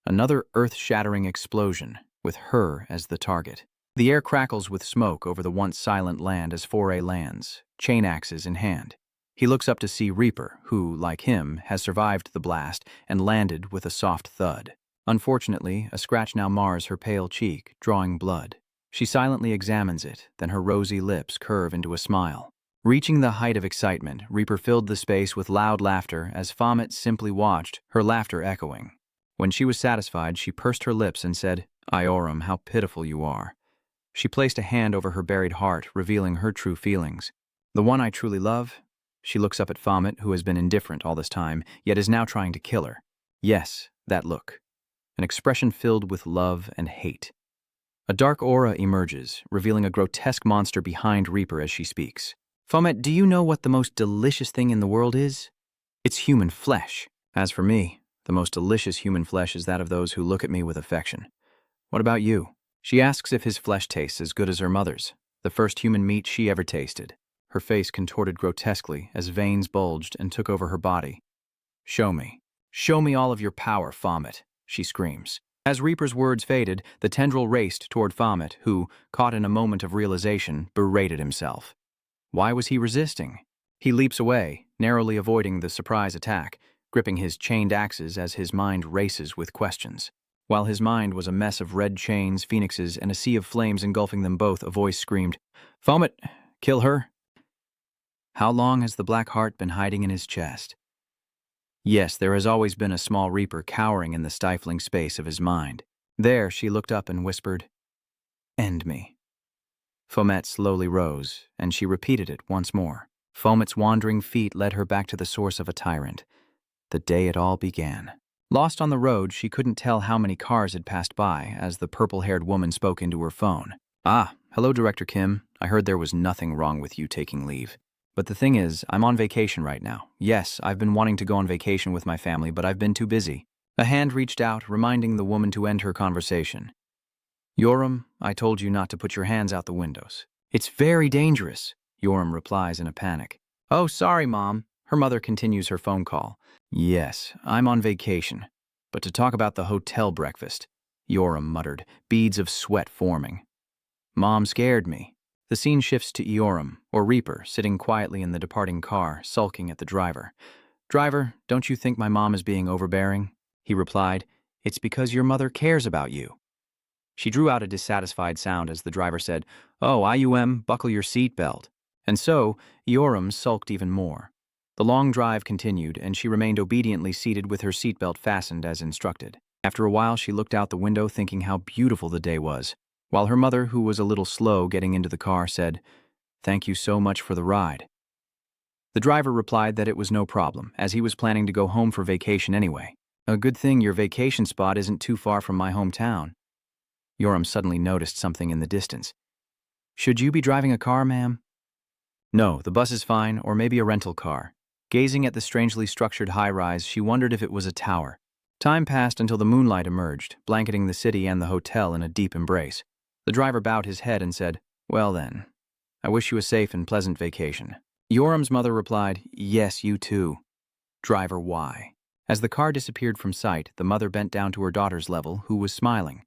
Another earth-shattering explosion, with her as the target. The air crackles with smoke over the once silent land as Foray lands, chain axes in hand. He looks up to see Reaper, who, like him, has survived the blast and landed with a soft thud. Unfortunately, a scratch now mars her pale cheek, drawing blood. She silently examines it, then her rosy lips curve into a smile. Reaching the height of excitement, Reaper filled the space with loud laughter as Fomet simply watched, her laughter echoing. When she was satisfied, she pursed her lips and said, "Iorum, how pitiful you are." She placed a hand over her buried heart, revealing her true feelings. "The one I truly love?" She looks up at Fomet, who has been indifferent all this time, yet is now trying to kill her. Yes, that look. An expression filled with love and hate. A dark aura emerges, revealing a grotesque monster behind Reaper as she speaks. "Fomet, do you know what the most delicious thing in the world is? It's human flesh. As for me, the most delicious human flesh is that of those who look at me with affection. What about you?" She asks if his flesh tastes as good as her mother's, the first human meat she ever tasted. Her face contorted grotesquely as veins bulged and took over her body. "Show me. Show me all of your power, Fomet," she screams. As Reaper's words faded, the tendril raced toward Fomet, who, caught in a moment of realization, berated himself. Why was he resisting? He leaps away, narrowly avoiding the surprise attack, gripping his chained axes as his mind races with questions. While his mind was a mess of red chains, phoenixes, and a sea of flames engulfing them both, a voice screamed, "Fomet, kill her!" How long has the black heart been hiding in his chest? Yes, there has always been a small Reaper cowering in the stifling space of his mind. There, she looked up and whispered, "End me." Fomet slowly rose, and she repeated it once more. Fomet's wandering feet led her back to the source of a tyrant. The day it all began. Lost on the road, she couldn't tell how many cars had passed by as the purple-haired woman spoke into her phone. "Ah, hello, Director Kim. I heard there was nothing wrong with you taking leave. But the thing is, I'm on vacation right now. Yes, I've been wanting to go on vacation with my family, but I've been too busy." A hand reached out, reminding the woman to end her conversation. "Yoram, I told you not to put your hands out the windows. It's very dangerous," Yoram replies in a panic. "Oh, sorry, Mom." Her mother continues her phone call. "Yes, I'm on vacation. But to talk about the hotel breakfast," Yoram muttered, beads of sweat forming. "Mom scared me." The scene shifts to Eoram, or Reaper, sitting quietly in the departing car, sulking at the driver. "Driver, don't you think my mom is being overbearing?" He replied, "It's because your mother cares about you." She drew out a dissatisfied sound as the driver said, "Oh, IUM, buckle your seatbelt." And so, Eoram sulked even more. The long drive continued, and she remained obediently seated with her seatbelt fastened as instructed. After a while, she looked out the window thinking how beautiful the day was, while her mother, who was a little slow getting into the car, said, "Thank you so much for the ride." The driver replied that it was no problem, as he was planning to go home for vacation anyway. "A good thing your vacation spot isn't too far from my hometown." Yoram suddenly noticed something in the distance. "Should you be driving a car, ma'am?" "No, the bus is fine, or maybe a rental car." Gazing at the strangely structured high-rise, she wondered if it was a tower. Time passed until the moonlight emerged, blanketing the city and the hotel in a deep embrace. The driver bowed his head and said, "Well then, I wish you a safe and pleasant vacation." Yoram's mother replied, "Yes, you too." Driver, why? As the car disappeared from sight, the mother bent down to her daughter's level, who was smiling.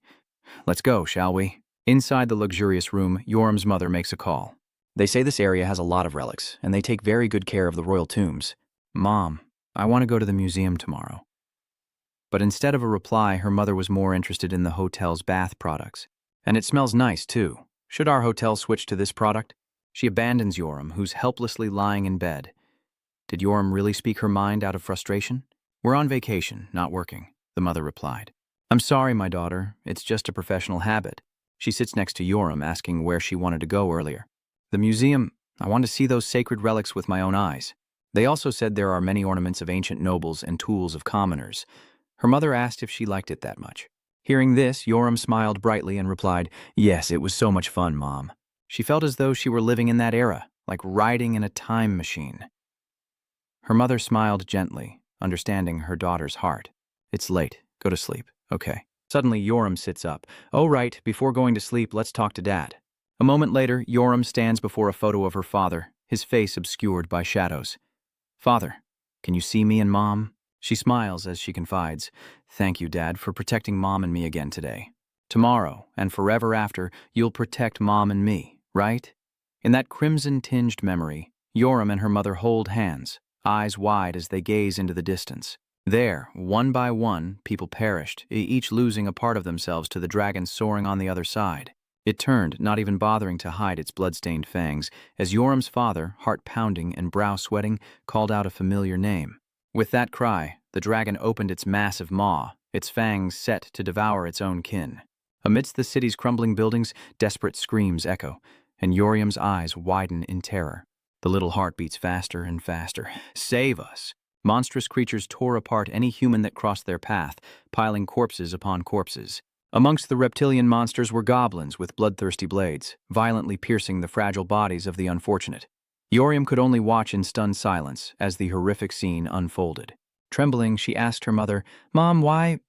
"Let's go, shall we?" Inside the luxurious room, Yoram's mother makes a call. "They say this area has a lot of relics, and they take very good care of the royal tombs. Mom, I want to go to the museum tomorrow." But instead of a reply, her mother was more interested in the hotel's bath products. "And it smells nice, too. Should our hotel switch to this product?" She abandons Yoram, who's helplessly lying in bed. Did Yoram really speak her mind out of frustration? We're on vacation, not working, the mother replied. I'm sorry, my daughter. It's just a professional habit. She sits next to Yoram, asking where she wanted to go earlier. The museum. I want to see those sacred relics with my own eyes. They also said there are many ornaments of ancient nobles and tools of commoners. Her mother asked if she liked it that much. Hearing this, Yoram smiled brightly and replied, Yes, it was so much fun, Mom. She felt as though she were living in that era, like riding in a time machine. Her mother smiled gently, understanding her daughter's heart. It's late. Go to sleep. Okay. Suddenly, Yoram sits up. Oh, right. Before going to sleep, let's talk to Dad. A moment later, Yoram stands before a photo of her father, his face obscured by shadows. Father, can you see me and Mom? She smiles as she confides, Thank you, Dad, for protecting Mom and me again today. Tomorrow, and forever after, you'll protect Mom and me, right? In that crimson-tinged memory, Yoram and her mother hold hands, eyes wide as they gaze into the distance. There, one by one, people perished, each losing a part of themselves to the dragon soaring on the other side. It turned, not even bothering to hide its blood-stained fangs, as Yoram's father, heart pounding and brow sweating, called out a familiar name. With that cry, the dragon opened its massive maw, its fangs set to devour its own kin. Amidst the city's crumbling buildings, desperate screams echo, and Yoram's eyes widen in terror. The little heart beats faster and faster. Save us! Monstrous creatures tore apart any human that crossed their path, piling corpses upon corpses. Amongst the reptilian monsters were goblins with bloodthirsty blades, violently piercing the fragile bodies of the unfortunate. Yoram could only watch in stunned silence as the horrific scene unfolded. Trembling, she asked her mother, Mom, why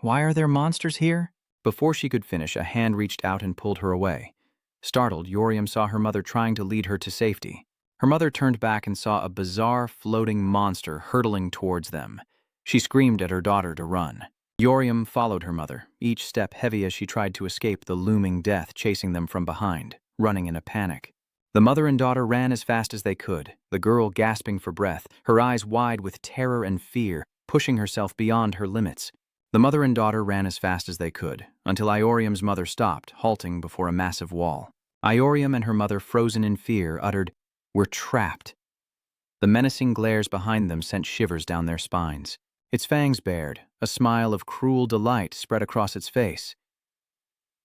are there monsters here? Before she could finish, a hand reached out and pulled her away. Startled, Yoram saw her mother trying to lead her to safety. Her mother turned back and saw a bizarre, floating monster hurtling towards them. She screamed at her daughter to run. Yoram followed her mother, each step heavy as she tried to escape the looming death chasing them from behind, running in a panic. The mother and daughter ran as fast as they could, the girl gasping for breath, her eyes wide with terror and fear, pushing herself beyond her limits. The mother and daughter ran as fast as they could, until Iorium's mother stopped, halting before a massive wall. Iorium and her mother, frozen in fear, uttered, We're trapped. The menacing glares behind them sent shivers down their spines. Its fangs bared, a smile of cruel delight spread across its face.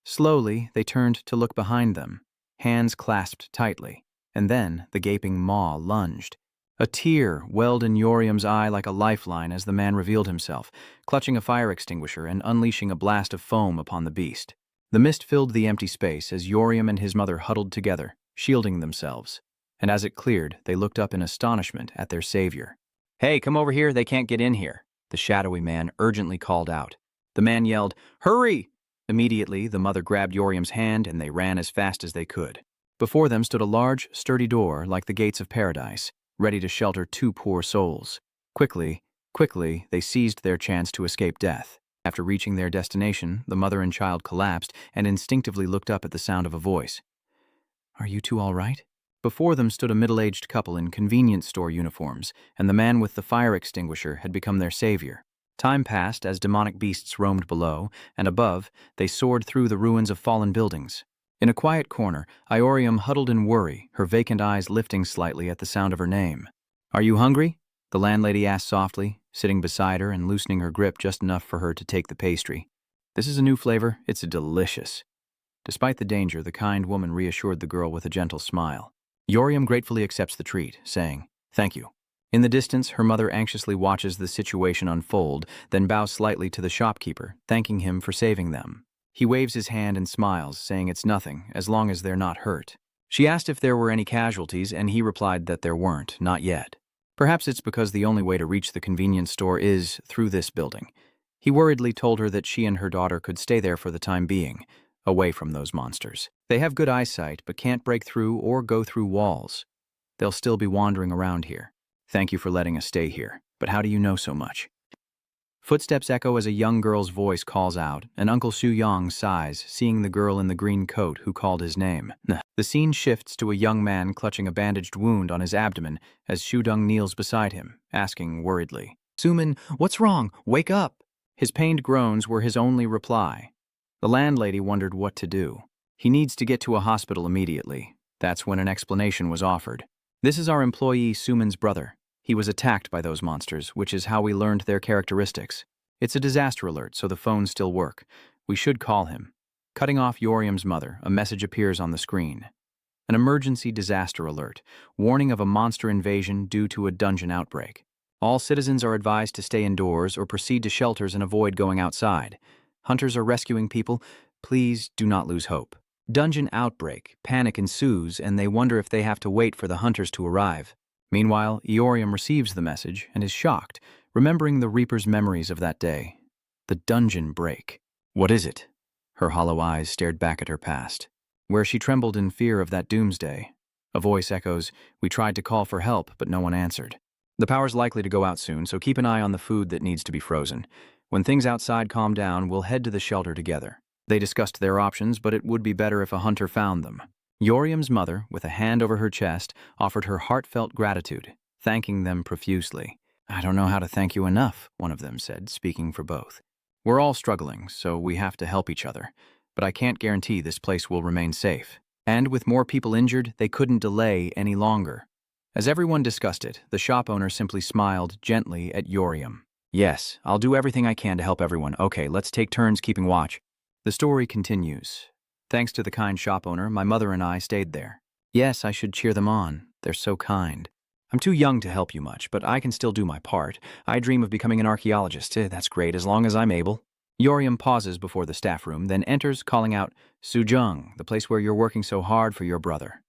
Slowly, they turned to look behind them, hands clasped tightly, and then the gaping maw lunged. A tear welled in Yoriam's eye like a lifeline as the man revealed himself, clutching a fire extinguisher and unleashing a blast of foam upon the beast. The mist filled the empty space as Yoriam and his mother huddled together, shielding themselves. And as it cleared, they looked up in astonishment at their savior. Hey, come over here, they can't get in here, the shadowy man urgently called out. The man yelled, Hurry! Immediately, the mother grabbed Yoriam's hand and they ran as fast as they could. Before them stood a large, sturdy door like the gates of paradise, ready to shelter two poor souls. Quickly, they seized their chance to escape death. After reaching their destination, the mother and child collapsed and instinctively looked up at the sound of a voice. Are you two all right? Before them stood a middle-aged couple in convenience store uniforms, and the man with the fire extinguisher had become their savior. Time passed as demonic beasts roamed below, and above, they soared through the ruins of fallen buildings. In a quiet corner, Iorium huddled in worry, her vacant eyes lifting slightly at the sound of her name. Are you hungry? The landlady asked softly, sitting beside her and loosening her grip just enough for her to take the pastry. This is a new flavor. It's delicious. Despite the danger, the kind woman reassured the girl with a gentle smile. Yoriam gratefully accepts the treat, saying, Thank you. In the distance, her mother anxiously watches the situation unfold, then bows slightly to the shopkeeper, thanking him for saving them. He waves his hand and smiles, saying it's nothing, as long as they're not hurt. She asked if there were any casualties, and he replied that there weren't, not yet. Perhaps it's because the only way to reach the convenience store is through this building. He worriedly told her that she and her daughter could stay there for the time being, away from those monsters. They have good eyesight, but can't break through or go through walls. They'll still be wandering around here. Thank you for letting us stay here, but how do you know so much? Footsteps echo as a young girl's voice calls out, and Uncle Su Yong sighs, seeing the girl in the green coat who called his name. The scene shifts to a young man clutching a bandaged wound on his abdomen as Shu Dong kneels beside him, asking worriedly, Sumin, what's wrong? Wake up! His pained groans were his only reply. The landlady wondered what to do. He needs to get to a hospital immediately. That's when an explanation was offered. This is our employee Sumin's brother. He was attacked by those monsters, which is how we learned their characteristics. It's a disaster alert, so the phones still work. We should call him. Cutting off Yoriam's mother, a message appears on the screen. An emergency disaster alert. Warning of a monster invasion due to a dungeon outbreak. All citizens are advised to stay indoors or proceed to shelters and avoid going outside. Hunters are rescuing people. Please do not lose hope. Dungeon outbreak. Panic ensues, and they wonder if they have to wait for the hunters to arrive. Meanwhile, Eorium receives the message and is shocked, remembering the Reaper's memories of that day. The dungeon break. What is it? Her hollow eyes stared back at her past, where she trembled in fear of that doomsday. A voice echoes, "We tried to call for help, but no one answered." The power's likely to go out soon, so keep an eye on the food that needs to be frozen. When things outside calm down, we'll head to the shelter together. They discussed their options, but it would be better if a hunter found them. Yoriam's mother, with a hand over her chest, offered her heartfelt gratitude, thanking them profusely. "I don't know how to thank you enough," one of them said, speaking for both. "We're all struggling, so we have to help each other. But I can't guarantee this place will remain safe." And with more people injured, they couldn't delay any longer. As everyone discussed it, the shop owner simply smiled gently at Yoriam. "Yes, I'll do everything I can to help everyone. Okay, let's take turns keeping watch." The story continues. Thanks to the kind shop owner, my mother and I stayed there. Yes, I should cheer them on. They're so kind. I'm too young to help you much, but I can still do my part. I dream of becoming an archaeologist. That's great, as long as I'm able. Yoriam pauses before the staff room, then enters, calling out, "Sujung, the place where you're working so hard for your brother."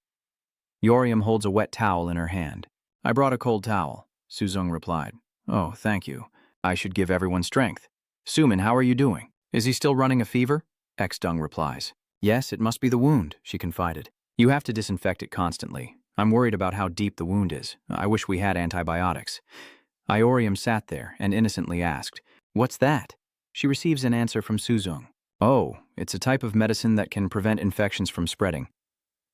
Yoriam holds a wet towel in her hand. "I brought a cold towel," Suzung replied. "Oh, thank you. I should give everyone strength." "Sumin, how are you doing? Is he still running a fever?" Xdung replies. "Yes, it must be the wound," she confided. "You have to disinfect it constantly. I'm worried about how deep the wound is. I wish we had antibiotics." Iorium sat there and innocently asked, "What's that?" She receives an answer from Suzung. "Oh, it's a type of medicine that can prevent infections from spreading.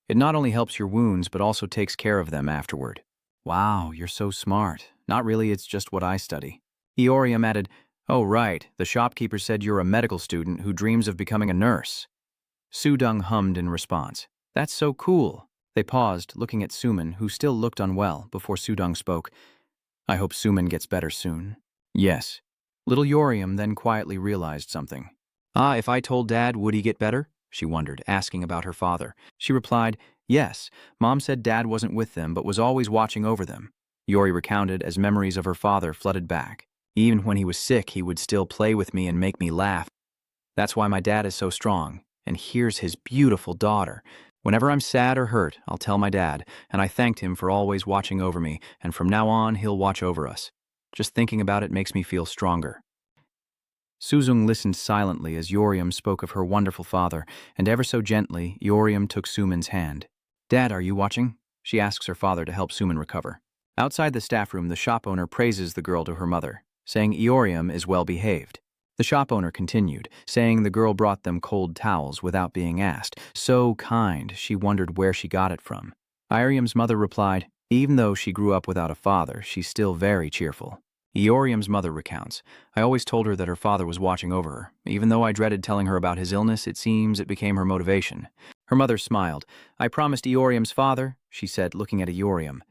It not only helps your wounds, but also takes care of them afterward." "Wow, you're so smart." "Not really, it's just what I study." Eorium added, "Oh, right, the shopkeeper said you're a medical student who dreams of becoming a nurse." Sudung hummed in response. "That's so cool." They paused, looking at Suman, who still looked unwell, before Sudung spoke. "I hope Suman gets better soon." "Yes." Little Yoriam then quietly realized something. If I told Dad, would he get better?" she wondered, asking about her father. She replied, "Yes, Mom said Dad wasn't with them, but was always watching over them." Yori recounted as memories of her father flooded back. "Even when he was sick, he would still play with me and make me laugh. That's why my dad is so strong. And here's his beautiful daughter. Whenever I'm sad or hurt, I'll tell my dad, and I thanked him for always watching over me, and from now on, he'll watch over us. Just thinking about it makes me feel stronger." Suzung listened silently as Yoriam spoke of her wonderful father, and ever so gently, Yoriam took Suman's hand. "Dad, are you watching?" she asks her father to help Suman recover. Outside the staff room, the shop owner praises the girl to her mother, saying Eorium is well behaved. The shop owner continued, saying the girl brought them cold towels without being asked. So kind, she wondered where she got it from. Irium's mother replied, "Even though she grew up without a father, she's still very cheerful." Eorium's mother recounts, "I always told her that her father was watching over her. Even though I dreaded telling her about his illness, it seems it became her motivation." Her mother smiled. "I promised Eorium's father," she said, looking at Eorium,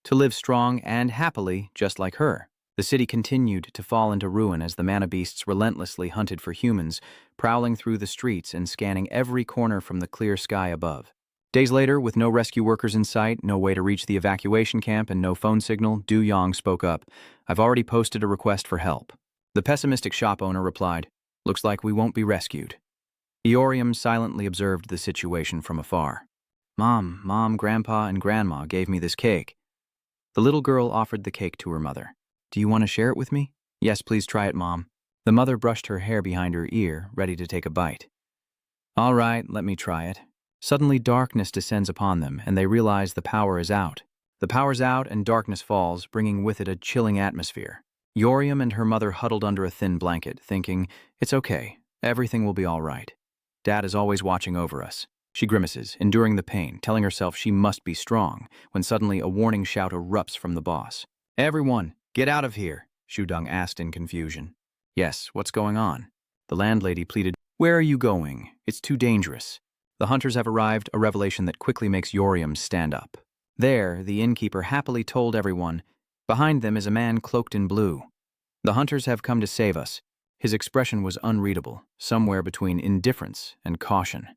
"to live strong and happily, just like her." The city continued to fall into ruin as the mana beasts relentlessly hunted for humans, prowling through the streets and scanning every corner from the clear sky above. Days later, with no rescue workers in sight, no way to reach the evacuation camp, and no phone signal, Du Yong spoke up. "I've already posted a request for help." The pessimistic shop owner replied, "Looks like we won't be rescued." Eorium silently observed the situation from afar. Mom, Grandpa, and Grandma gave me this cake." The little girl offered the cake to her mother. "Do you want to share it with me?" "Yes, please try it, Mom." The mother brushed her hair behind her ear, ready to take a bite. "All right, let me try it." Suddenly, darkness descends upon them, and they realize the power is out. The power's out, and darkness falls, bringing with it a chilling atmosphere. Yoriam and her mother huddled under a thin blanket, thinking, "It's okay. Everything will be all right. Dad is always watching over us." She grimaces, enduring the pain, telling herself she must be strong, when suddenly a warning shout erupts from the boss. "Everyone, get out of here," Shudung asked in confusion. "Yes, what's going on?" The landlady pleaded, "Where are you going? It's too dangerous." The hunters have arrived, a revelation that quickly makes Yoriam stand up. There, the innkeeper happily told everyone, Behind them is a man cloaked in blue. The hunters have come to save us. His expression was unreadable, somewhere between indifference and caution.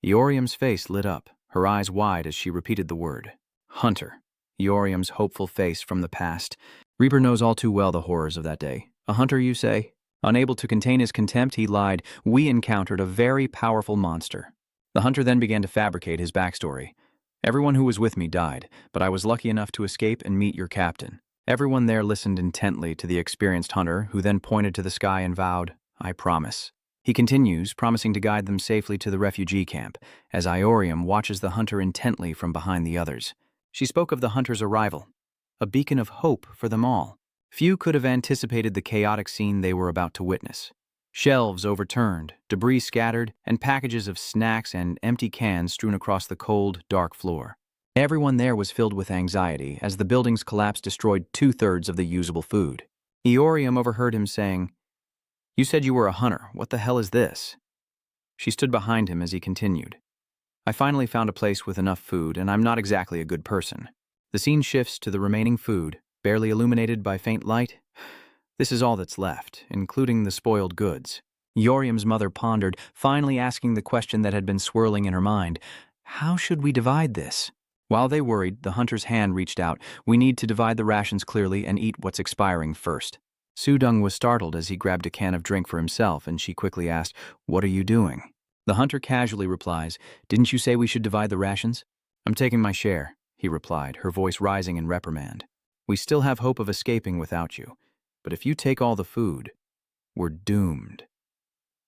Eorium's face lit up, her eyes wide as she repeated the word. Hunter. Eorium's hopeful face from the past. Reaper knows all too well the horrors of that day. A hunter, you say? Unable to contain his contempt, he lied. We encountered a very powerful monster. The hunter then began to fabricate his backstory. Everyone who was with me died, but I was lucky enough to escape and meet your captain. Everyone there listened intently to the experienced hunter, who then pointed to the sky and vowed, I promise. He continues, promising to guide them safely to the refugee camp, as Eorium watches the hunter intently from behind the others. She spoke of the hunter's arrival, a beacon of hope for them all. Few could have anticipated the chaotic scene they were about to witness. Shelves overturned, debris scattered, and packages of snacks and empty cans strewn across the cold, dark floor. Everyone there was filled with anxiety as the building's collapse destroyed 2/3 of the usable food. Eorium overheard him saying, You said you were a hunter. What the hell is this? She stood behind him as he continued. I finally found a place with enough food, and I'm not exactly a good person. The scene shifts to the remaining food, barely illuminated by faint light. This is all that's left, including the spoiled goods. Eorium's mother pondered, finally asking the question that had been swirling in her mind. How should we divide this? While they worried, the hunter's hand reached out. We need to divide the rations clearly and eat what's expiring first. Sudung was startled as he grabbed a can of drink for himself, and she quickly asked, What are you doing? The hunter casually replies, Didn't you say we should divide the rations? I'm taking my share, he replied, her voice rising in reprimand. We still have hope of escaping without you. But if you take all the food, we're doomed.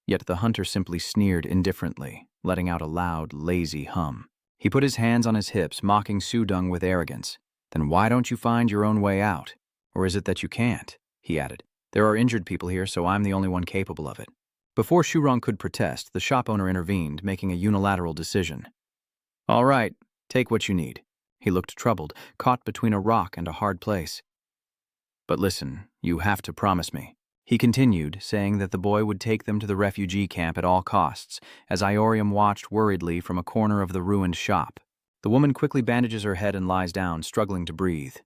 Yet the hunter simply sneered indifferently, letting out a loud, lazy hum. He put his hands on his hips, mocking Sudung with arrogance. Then why don't you find your own way out? Or is it that you can't? He added. There are injured people here, so I'm the only one capable of it. Before Shurong could protest, the shop owner intervened, making a unilateral decision. All right, take what you need. He looked troubled, caught between a rock and a hard place. But listen, you have to promise me. He continued, saying that the boy would take them to the refugee camp at all costs, as Eorium watched worriedly from a corner of the ruined shop. The woman quickly bandages her head and lies down, struggling to breathe.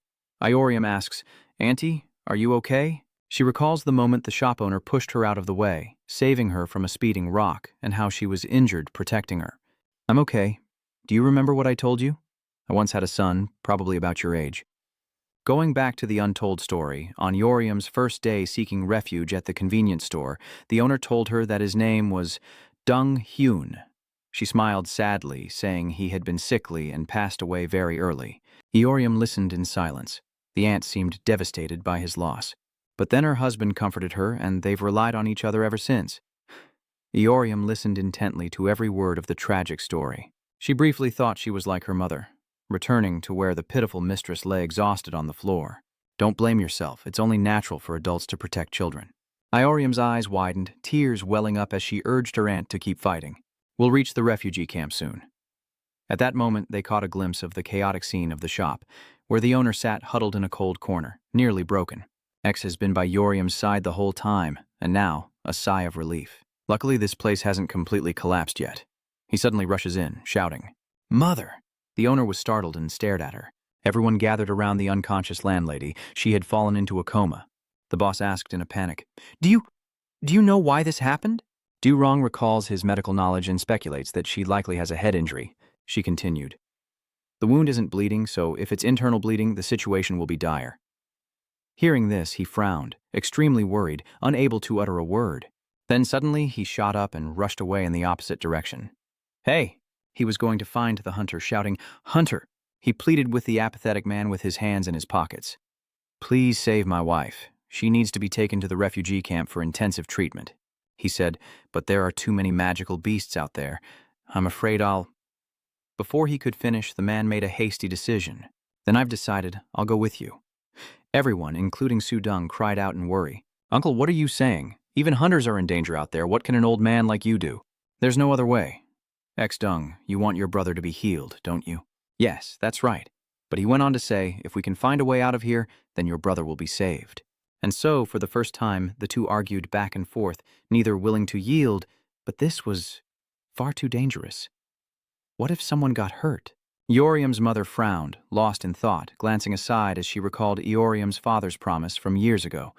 Eorium asks, Auntie, are you okay? She recalls the moment the shop owner pushed her out of the way, saving her from a speeding rock, and how she was injured protecting her. I'm okay. Do you remember what I told you? I once had a son, probably about your age. Going back to the untold story, on Eorium's first day seeking refuge at the convenience store, the owner told her that his name was Dung Hyun. She smiled sadly, saying he had been sickly and passed away very early. Eorium listened in silence. The aunt seemed devastated by his loss. But then her husband comforted her, and they've relied on each other ever since. Eorium listened intently to every word of the tragic story. She briefly thought she was like her mother, returning to where the pitiful mistress lay exhausted on the floor. Don't blame yourself. It's only natural for adults to protect children. Eorium's eyes widened, tears welling up as she urged her aunt to keep fighting. We'll reach the refugee camp soon. At that moment, they caught a glimpse of the chaotic scene of the shop, where the owner sat huddled in a cold corner, nearly broken. X has been by Eorium's side the whole time, and now, a sigh of relief. Luckily, this place hasn't completely collapsed yet. He suddenly rushes in, shouting, Mother! The owner was startled and stared at her. Everyone gathered around the unconscious landlady. She had fallen into a coma. The boss asked in a panic, Do you know why this happened? Durong recalls his medical knowledge and speculates that she likely has a head injury. She continued, The wound isn't bleeding, so if it's internal bleeding, the situation will be dire. Hearing this, he frowned, extremely worried, unable to utter a word. Then suddenly, he shot up and rushed away in the opposite direction. Hey! He was going to find the hunter, shouting, Hunter! He pleaded with the apathetic man with his hands in his pockets. Please save my wife. She needs to be taken to the refugee camp for intensive treatment. He said, but there are too many magical beasts out there. I'm afraid I'll... Before he could finish, the man made a hasty decision. Then I've decided I'll go with you. Everyone, including Sudung, cried out in worry. Uncle, what are you saying? Even hunters are in danger out there. What can an old man like you do? There's no other way. Dung, you want your brother to be healed, don't you? Yes, that's right. But he went on to say, if we can find a way out of here, then your brother will be saved. And so, for the first time, the two argued back and forth, neither willing to yield, but this was far too dangerous. What if someone got hurt? Eorium's mother frowned, lost in thought, glancing aside as she recalled Eorium's father's promise from years ago.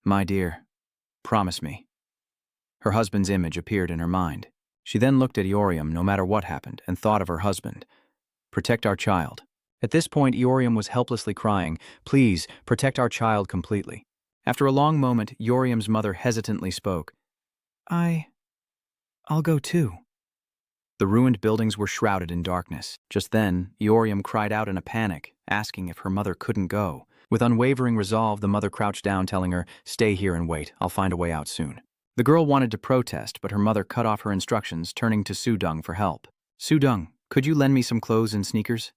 My dear, promise me. Her husband's image appeared in her mind. She then looked at Eorium no matter what happened and thought of her husband. Protect our child. At this point, Eorium was helplessly crying, please, protect our child completely. After a long moment, Eorium's mother hesitantly spoke. I'll go too. The ruined buildings were shrouded in darkness. Just then, Eorium cried out in a panic, asking if her mother couldn't go. With unwavering resolve, the mother crouched down, telling her, stay here and wait, I'll find a way out soon. The girl wanted to protest, but her mother cut off her instructions, turning to Sudong for help. Sudong, could you lend me some clothes and sneakers?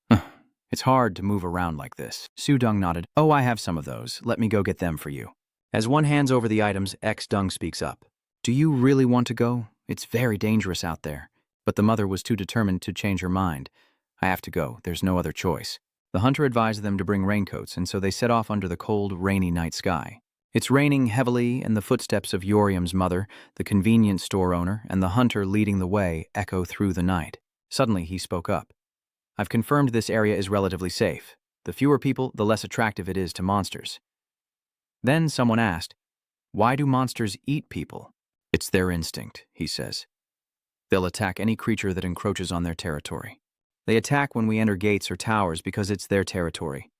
It's hard to move around like this. Sudong nodded. Oh, I have some of those. Let me go get them for you. As one hands over the items, Dung speaks up. Do you really want to go? It's very dangerous out there. But the mother was too determined to change her mind. I have to go. There's no other choice. The hunter advised them to bring raincoats, and so they set off under the cold, rainy night sky. It's raining heavily, and the footsteps of Eorium's mother, the convenience store owner, and the hunter leading the way echo through the night. Suddenly, he spoke up. I've confirmed this area is relatively safe. The fewer people, the less attractive it is to monsters. Then someone asked, why do monsters eat people? It's their instinct, he says. They'll attack any creature that encroaches on their territory. They attack when we enter gates or towers because it's their territory.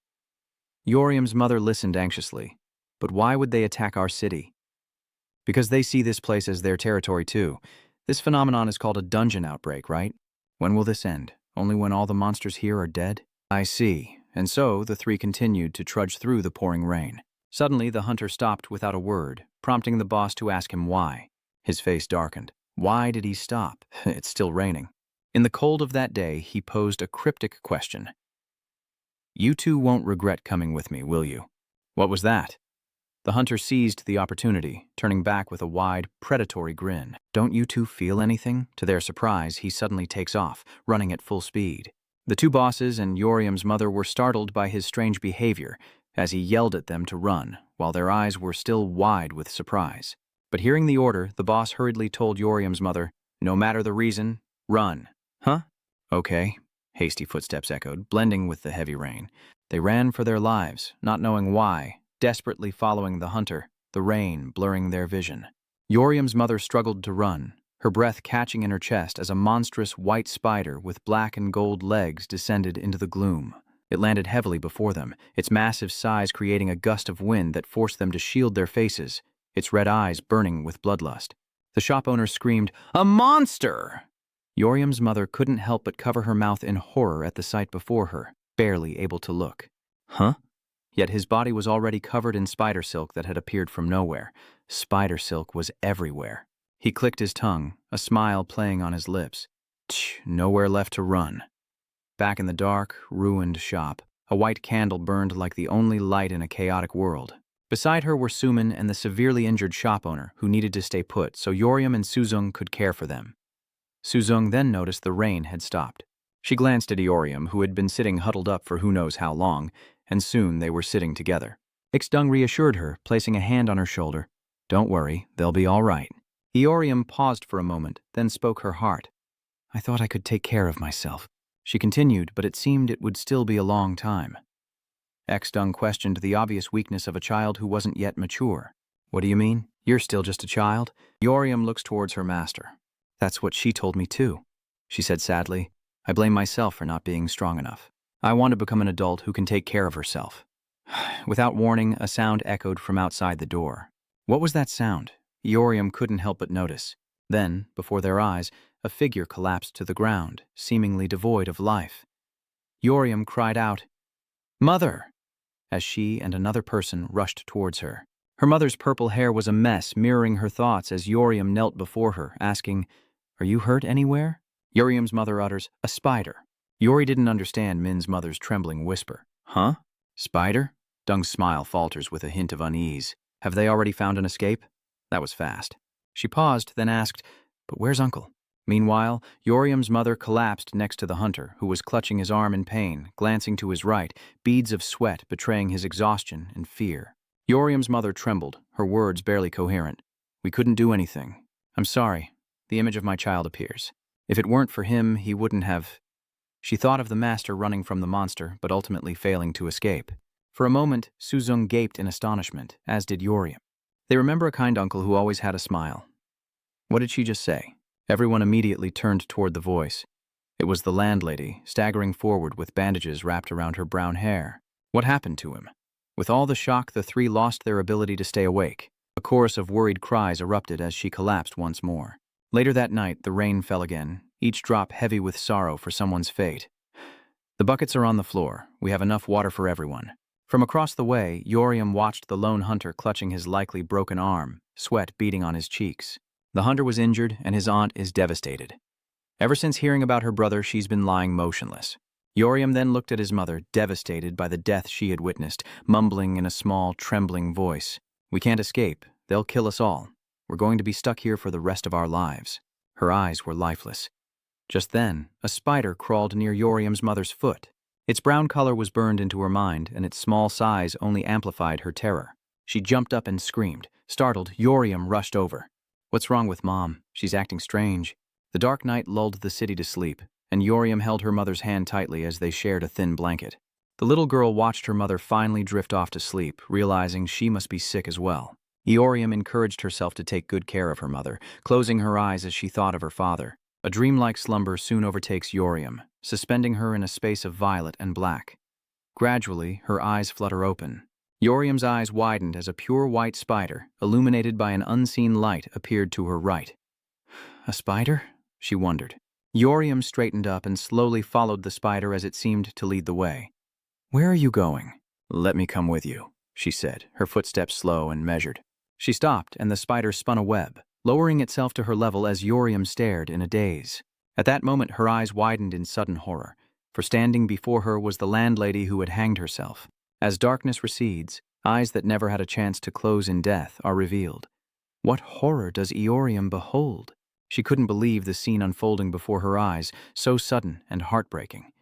Eorium's mother listened anxiously. But why would they attack our city? Because they see this place as their territory too. This phenomenon is called a dungeon outbreak, right? When will this end? Only when all the monsters here are dead? I see. And so the three continued to trudge through the pouring rain. Suddenly, the hunter stopped without a word, prompting the boss to ask him why. His face darkened. Why did he stop? It's still raining. In the cold of that day, he posed a cryptic question. You two won't regret coming with me, will you? What was that? The hunter seized the opportunity, turning back with a wide, predatory grin. Don't you two feel anything? To their surprise, he suddenly takes off, running at full speed. The two bosses and Eorium's mother were startled by his strange behavior as he yelled at them to run, while their eyes were still wide with surprise. But hearing the order, the boss hurriedly told Eorium's mother, no matter the reason, run. Huh? Okay, hasty footsteps echoed, blending with the heavy rain. They ran for their lives, not knowing why, desperately following the hunter, the rain blurring their vision. Eorium's mother struggled to run, her breath catching in her chest as a monstrous white spider with black and gold legs descended into the gloom. It landed heavily before them, its massive size creating a gust of wind that forced them to shield their faces, its red eyes burning with bloodlust. The shop owner screamed, "A monster!" Eorium's mother couldn't help but cover her mouth in horror at the sight before her, barely able to look. Huh? Yet his body was already covered in spider silk that had appeared from nowhere. Spider silk was everywhere. He clicked his tongue, a smile playing on his lips. Nowhere left to run. Back in the dark, ruined shop, a white candle burned like the only light in a chaotic world. Beside her were Suman and the severely injured shop owner, who needed to stay put so Eorium and Suzung could care for them. Suzung then noticed the rain had stopped. She glanced at Eorium, who had been sitting huddled up for who knows how long, and soon they were sitting together. Ixdung reassured her, placing a hand on her shoulder. Don't worry, they'll be all right. Eorium paused for a moment, then spoke her heart. I thought I could take care of myself. She continued, but it seemed it would still be a long time. Ixdung questioned the obvious weakness of a child who wasn't yet mature. What do you mean? You're still just a child? Eorium looks towards her master. That's what she told me too. She said sadly, I blame myself for not being strong enough. I want to become an adult who can take care of herself. Without warning, a sound echoed from outside the door. What was that sound? Eorium couldn't help but notice. Then, before their eyes, a figure collapsed to the ground, seemingly devoid of life. Eorium cried out, Mother! As she and another person rushed towards her. Her mother's purple hair was a mess, mirroring her thoughts as Eorium knelt before her, asking, Are you hurt anywhere? Eorium's mother utters, A spider. Yori didn't understand Min's mother's trembling whisper. Huh? Spider? Dung's smile falters with a hint of unease. Have they already found an escape? That was fast. She paused, then asked, But where's Uncle? Meanwhile, Eorium's mother collapsed next to the hunter, who was clutching his arm in pain, glancing to his right, beads of sweat betraying his exhaustion and fear. Eorium's mother trembled, her words barely coherent. We couldn't do anything. I'm sorry. The image of my child appears. If it weren't for him, he wouldn't have... She thought of the master running from the monster, but ultimately failing to escape. For a moment, Suzung gaped in astonishment, as did Yoriam. They remember a kind uncle who always had a smile. What did she just say? Everyone immediately turned toward the voice. It was the landlady, staggering forward with bandages wrapped around her brown hair. What happened to him? With all the shock, the three lost their ability to stay awake. A chorus of worried cries erupted as she collapsed once more. Later that night, the rain fell again, each drop heavy with sorrow for someone's fate. The buckets are on the floor. We have enough water for everyone. From across the way, Yoriam watched the lone hunter clutching his likely broken arm, sweat beading on his cheeks. The hunter was injured, and his aunt is devastated. Ever since hearing about her brother, she's been lying motionless. Yoriam then looked at his mother, devastated by the death she had witnessed, mumbling in a small, trembling voice. We can't escape. They'll kill us all. We're going to be stuck here for the rest of our lives. Her eyes were lifeless. Just then, a spider crawled near Yoriam's mother's foot. Its brown color was burned into her mind, and its small size only amplified her terror. She jumped up and screamed. Startled, Yoriam rushed over. What's wrong with Mom? She's acting strange. The dark night lulled the city to sleep, and Yoriam held her mother's hand tightly as they shared a thin blanket. The little girl watched her mother finally drift off to sleep, realizing she must be sick as well. Yoriam encouraged herself to take good care of her mother, closing her eyes as she thought of her father. A dreamlike slumber soon overtakes Yoriam, suspending her in a space of violet and black. Gradually, her eyes flutter open. Yoriam's eyes widened as a pure white spider, illuminated by an unseen light, appeared to her right. A spider? She wondered. Yoriam straightened up and slowly followed the spider as it seemed to lead the way. Where are you going? Let me come with you, she said, her footsteps slow and measured. She stopped, and the spider spun a web, lowering itself to her level as Yoriam stared in a daze. At that moment, her eyes widened in sudden horror, for standing before her was the landlady who had hanged herself. As darkness recedes, eyes that never had a chance to close in death are revealed. What horror does Yoriam behold? She couldn't believe the scene unfolding before her eyes, so sudden and heartbreaking.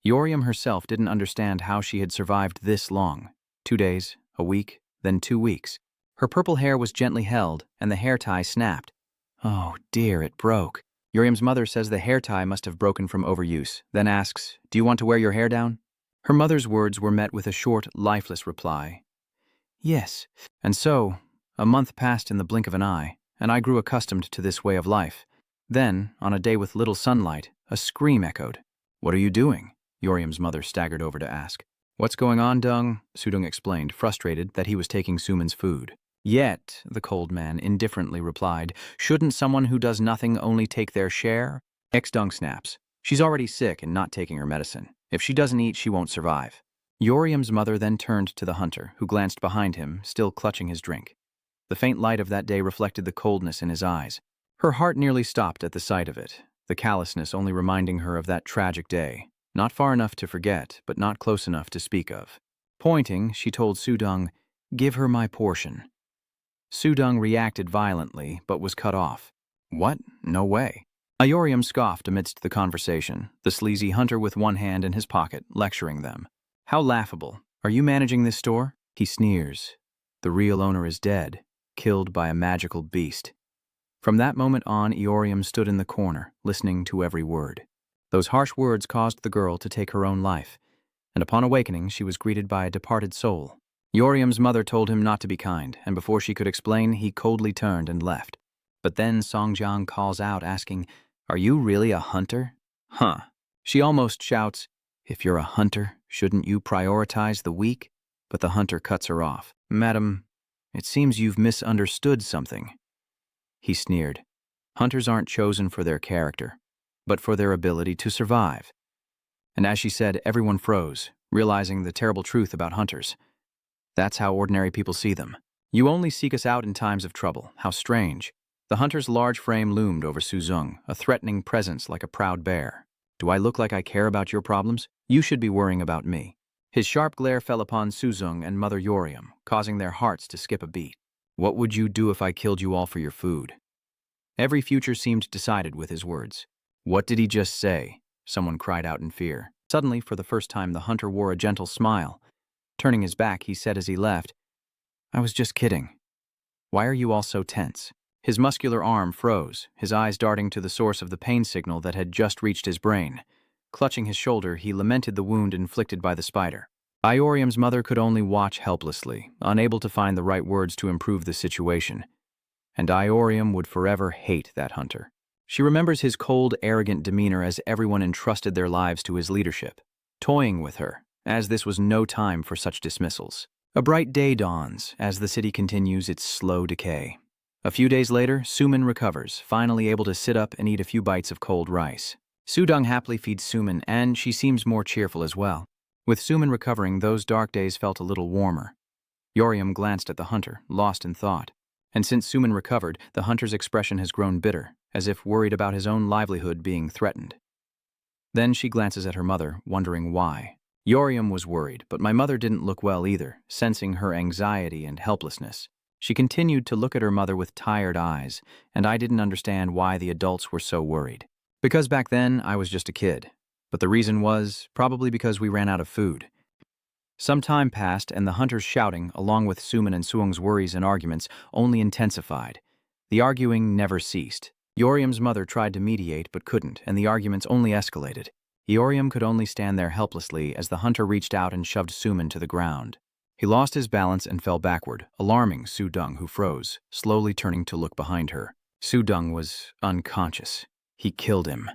Yoriam herself didn't understand how she had survived this long. 2 days, a week, then 2 weeks. Her purple hair was gently held, and the hair tie snapped. Oh dear, it broke. Yoriam's mother says the hair tie must have broken from overuse, then asks, "Do you want to wear your hair down?" Her mother's words were met with a short, lifeless reply. Yes. And so, a month passed in the blink of an eye, and I grew accustomed to this way of life. Then, on a day with little sunlight, a scream echoed. What are you doing? Yoriam's mother staggered over to ask. What's going on, Dung? Sudung explained, frustrated that he was taking Suman's food. Yet, the cold man indifferently replied, shouldn't someone who does nothing only take their share? Dung snaps. She's already sick and not taking her medicine. If she doesn't eat, she won't survive. Yoriam's mother then turned to the hunter, who glanced behind him, still clutching his drink. The faint light of that day reflected the coldness in his eyes. Her heart nearly stopped at the sight of it, the callousness only reminding her of that tragic day. Not far enough to forget, but not close enough to speak of. Pointing, she told Sudung, "Give her my portion." Sudung reacted violently, but was cut off. What? No way. Yoriam scoffed amidst the conversation, the sleazy hunter with one hand in his pocket, lecturing them. How laughable. Are you managing this store? He sneers. The real owner is dead, killed by a magical beast. From that moment on, Yoriam stood in the corner, listening to every word. Those harsh words caused the girl to take her own life, and upon awakening, she was greeted by a departed soul. Yoriam's mother told him not to be kind, and before she could explain, he coldly turned and left. But then Songjiang calls out, asking, "Are you really a hunter?" Huh. She almost shouts, "If you're a hunter, shouldn't you prioritize the weak?" But the hunter cuts her off. "Madam, it seems you've misunderstood something." He sneered. Hunters aren't chosen for their character, but for their ability to survive. And as she said, everyone froze, realizing the terrible truth about hunters. That's how ordinary people see them. You only seek us out in times of trouble. How strange. The hunter's large frame loomed over Suzung, a threatening presence like a proud bear. Do I look like I care about your problems? You should be worrying about me. His sharp glare fell upon Suzung and Mother Yoriam, causing their hearts to skip a beat. What would you do if I killed you all for your food? Every future seemed decided with his words. What did he just say? Someone cried out in fear. Suddenly, for the first time, the hunter wore a gentle smile. Turning his back, he said as he left, "I was just kidding. Why are you all so tense?" His muscular arm froze, his eyes darting to the source of the pain signal that had just reached his brain. Clutching his shoulder, he lamented the wound inflicted by the spider. Iorium's mother could only watch helplessly, unable to find the right words to improve the situation. And Iorium would forever hate that hunter. She remembers his cold, arrogant demeanor as everyone entrusted their lives to his leadership, toying with her, as this was no time for such dismissals. A bright day dawns as the city continues its slow decay. A few days later, Suman recovers, finally able to sit up and eat a few bites of cold rice. Sudong happily feeds Suman, and she seems more cheerful as well. With Suman recovering, those dark days felt a little warmer. Yorium glanced at the hunter, lost in thought. And since Suman recovered, the hunter's expression has grown bitter, as if worried about his own livelihood being threatened. Then she glances at her mother, wondering why. Yorium was worried, but my mother didn't look well either, sensing her anxiety and helplessness. She continued to look at her mother with tired eyes, and I didn't understand why the adults were so worried. Because back then, I was just a kid. But the reason was probably because we ran out of food. Some time passed, and the hunter's shouting, along with Suman and Suong's worries and arguments, only intensified. The arguing never ceased. Yorium's mother tried to mediate but couldn't, and the arguments only escalated. Yorium could only stand there helplessly as the hunter reached out and shoved Suman to the ground. He lost his balance and fell backward, alarming Sudong, who froze, slowly turning to look behind her. Sudong was unconscious. He killed him.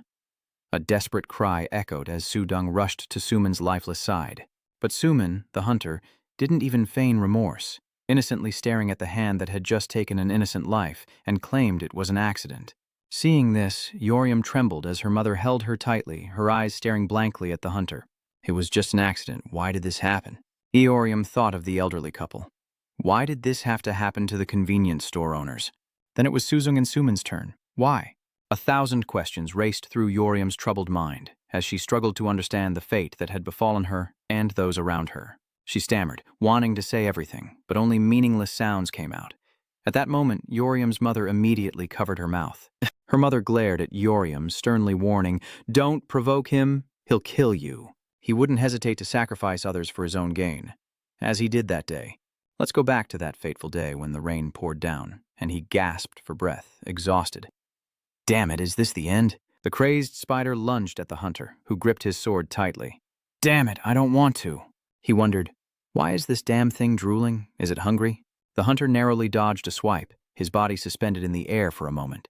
A desperate cry echoed as Sudong rushed to Suman's lifeless side. But Suman, the hunter, didn't even feign remorse, innocently staring at the hand that had just taken an innocent life and claimed it was an accident. Seeing this, Yorium trembled as her mother held her tightly, her eyes staring blankly at the hunter. It was just an accident. Why did this happen? Yorium thought of the elderly couple. Why did this have to happen to the convenience store owners? Then it was Suzong and Suman's turn. Why? 1,000 questions raced through Yorium's troubled mind as she struggled to understand the fate that had befallen her and those around her. She stammered, wanting to say everything, but only meaningless sounds came out. At that moment, Yorium's mother immediately covered her mouth. Her mother glared at Yorium, sternly warning, "Don't provoke him, he'll kill you." He wouldn't hesitate to sacrifice others for his own gain, as he did that day. Let's go back to that fateful day when the rain poured down, and he gasped for breath, exhausted. Damn it, is this the end? The crazed spider lunged at the hunter, who gripped his sword tightly. Damn it, I don't want to. He wondered, why is this damn thing drooling? Is it hungry? The hunter narrowly dodged a swipe, his body suspended in the air for a moment.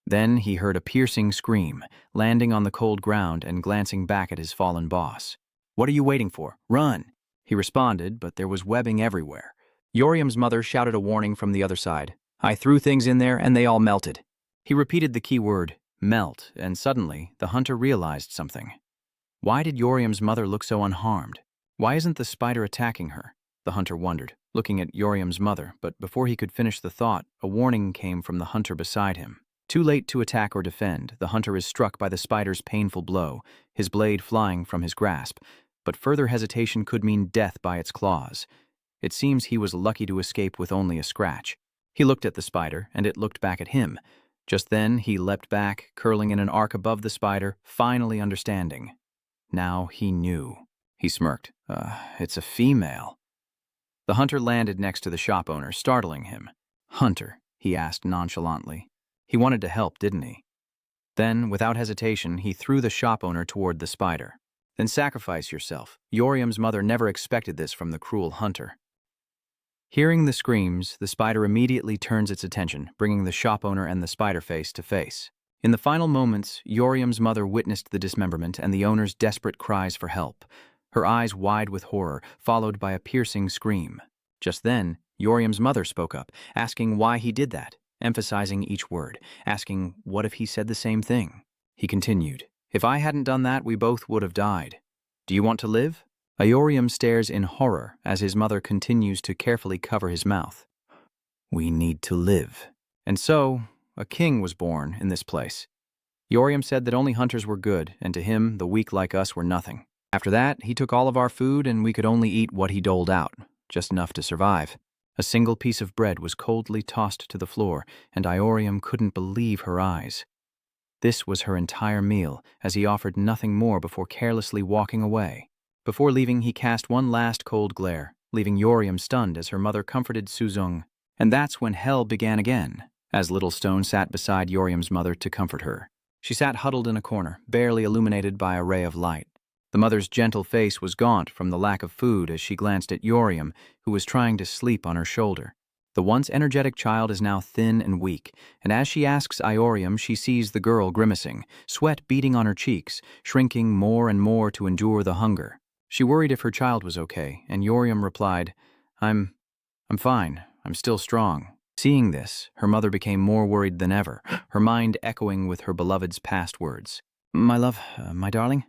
Then he heard a piercing scream, landing on the cold ground and glancing back at his fallen boss. What are you waiting for? Run! He responded, but there was webbing everywhere. Yorium's mother shouted a warning from the other side. I threw things in there and they all melted. He repeated the key word, melt, and suddenly the hunter realized something. Why did Yorium's mother look so unharmed? Why isn't the spider attacking her? The hunter wondered, looking at Yorium's mother, but before he could finish the thought, a warning came from the hunter beside him. Too late to attack or defend, the hunter is struck by the spider's painful blow, his blade flying from his grasp, but further hesitation could mean death by its claws. It seems he was lucky to escape with only a scratch. He looked at the spider, and it looked back at him. Just then, he leapt back, curling in an arc above the spider, finally understanding. Now he knew. He smirked. It's a female. The hunter landed next to the shop owner, startling him. Hunter, he asked nonchalantly. He wanted to help, didn't he? Then, without hesitation, he threw the shop owner toward the spider. Then sacrifice yourself. Yorium's mother never expected this from the cruel hunter. Hearing the screams, the spider immediately turns its attention, bringing the shop owner and the spider face to face. In the final moments, Yorium's mother witnessed the dismemberment and the owner's desperate cries for help, her eyes wide with horror, followed by a piercing scream. Just then, Yorium's mother spoke up, asking why he did that, emphasizing each word, asking what if he said the same thing. He continued, if I hadn't done that, we both would have died. Do you want to live? Yorium stares in horror as his mother continues to carefully cover his mouth. We need to live. And so, a king was born in this place. Yorium said that only hunters were good, and to him, the weak like us were nothing. After that, he took all of our food and we could only eat what he doled out, just enough to survive. A single piece of bread was coldly tossed to the floor, and Iorium couldn't believe her eyes. This was her entire meal, as he offered nothing more before carelessly walking away. Before leaving, he cast one last cold glare, leaving Yorium stunned as her mother comforted Suzong. And that's when hell began again, as Little Stone sat beside Yorium's mother to comfort her. She sat huddled in a corner, barely illuminated by a ray of light. The mother's gentle face was gaunt from the lack of food as she glanced at Yoriam, who was trying to sleep on her shoulder. The once energetic child is now thin and weak, and as she asks Ioriam, she sees the girl grimacing, sweat beading on her cheeks, shrinking more and more to endure the hunger. She worried if her child was okay, and Yoriam replied, I'm fine. I'm still strong. Seeing this, her mother became more worried than ever, her mind echoing with her beloved's past words. My love, my darling,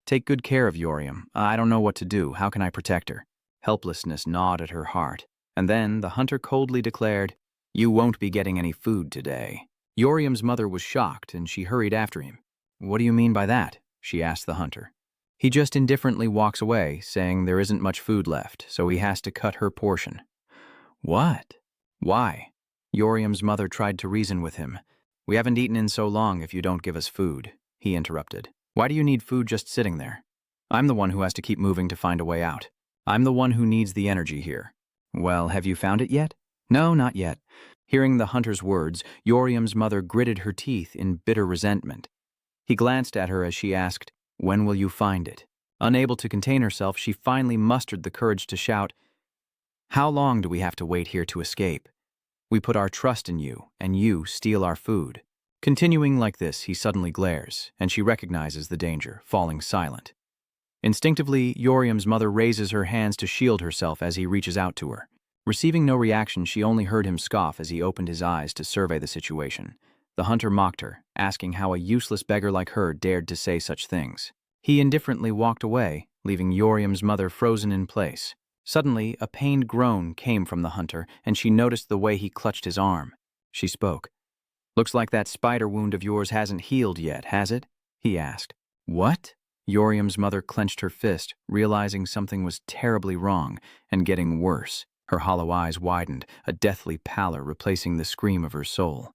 take good care of Yoriam. I don't know what to do. How can I protect her? Helplessness gnawed at her heart. And then the hunter coldly declared, You won't be getting any food today. Yoriam's mother was shocked, and she hurried after him. What do you mean by that? She asked the hunter. He just indifferently walks away, saying there isn't much food left, so he has to cut her portion. What? Why? Yoriam's mother tried to reason with him. We haven't eaten in so long if you don't give us food, he interrupted. Why do you need food just sitting there? I'm the one who has to keep moving to find a way out. I'm the one who needs the energy here. Well, have you found it yet? No, not yet. Hearing the hunter's words, Yoriam's mother gritted her teeth in bitter resentment. He glanced at her as she asked, When will you find it? Unable to contain herself, she finally mustered the courage to shout, How long do we have to wait here to escape? We put our trust in you, and you steal our food. Continuing like this, he suddenly glares, and she recognizes the danger, falling silent. Instinctively, Yoriam's mother raises her hands to shield herself as he reaches out to her. Receiving no reaction, she only heard him scoff as he opened his eyes to survey the situation. The hunter mocked her, asking how a useless beggar like her dared to say such things. He indifferently walked away, leaving Yoriam's mother frozen in place. Suddenly, a pained groan came from the hunter, and she noticed the way he clutched his arm. She spoke. Looks like that spider wound of yours hasn't healed yet, has it? He asked. What? Yoriam's mother clenched her fist, realizing something was terribly wrong and getting worse. Her hollow eyes widened, a deathly pallor replacing the scream of her soul.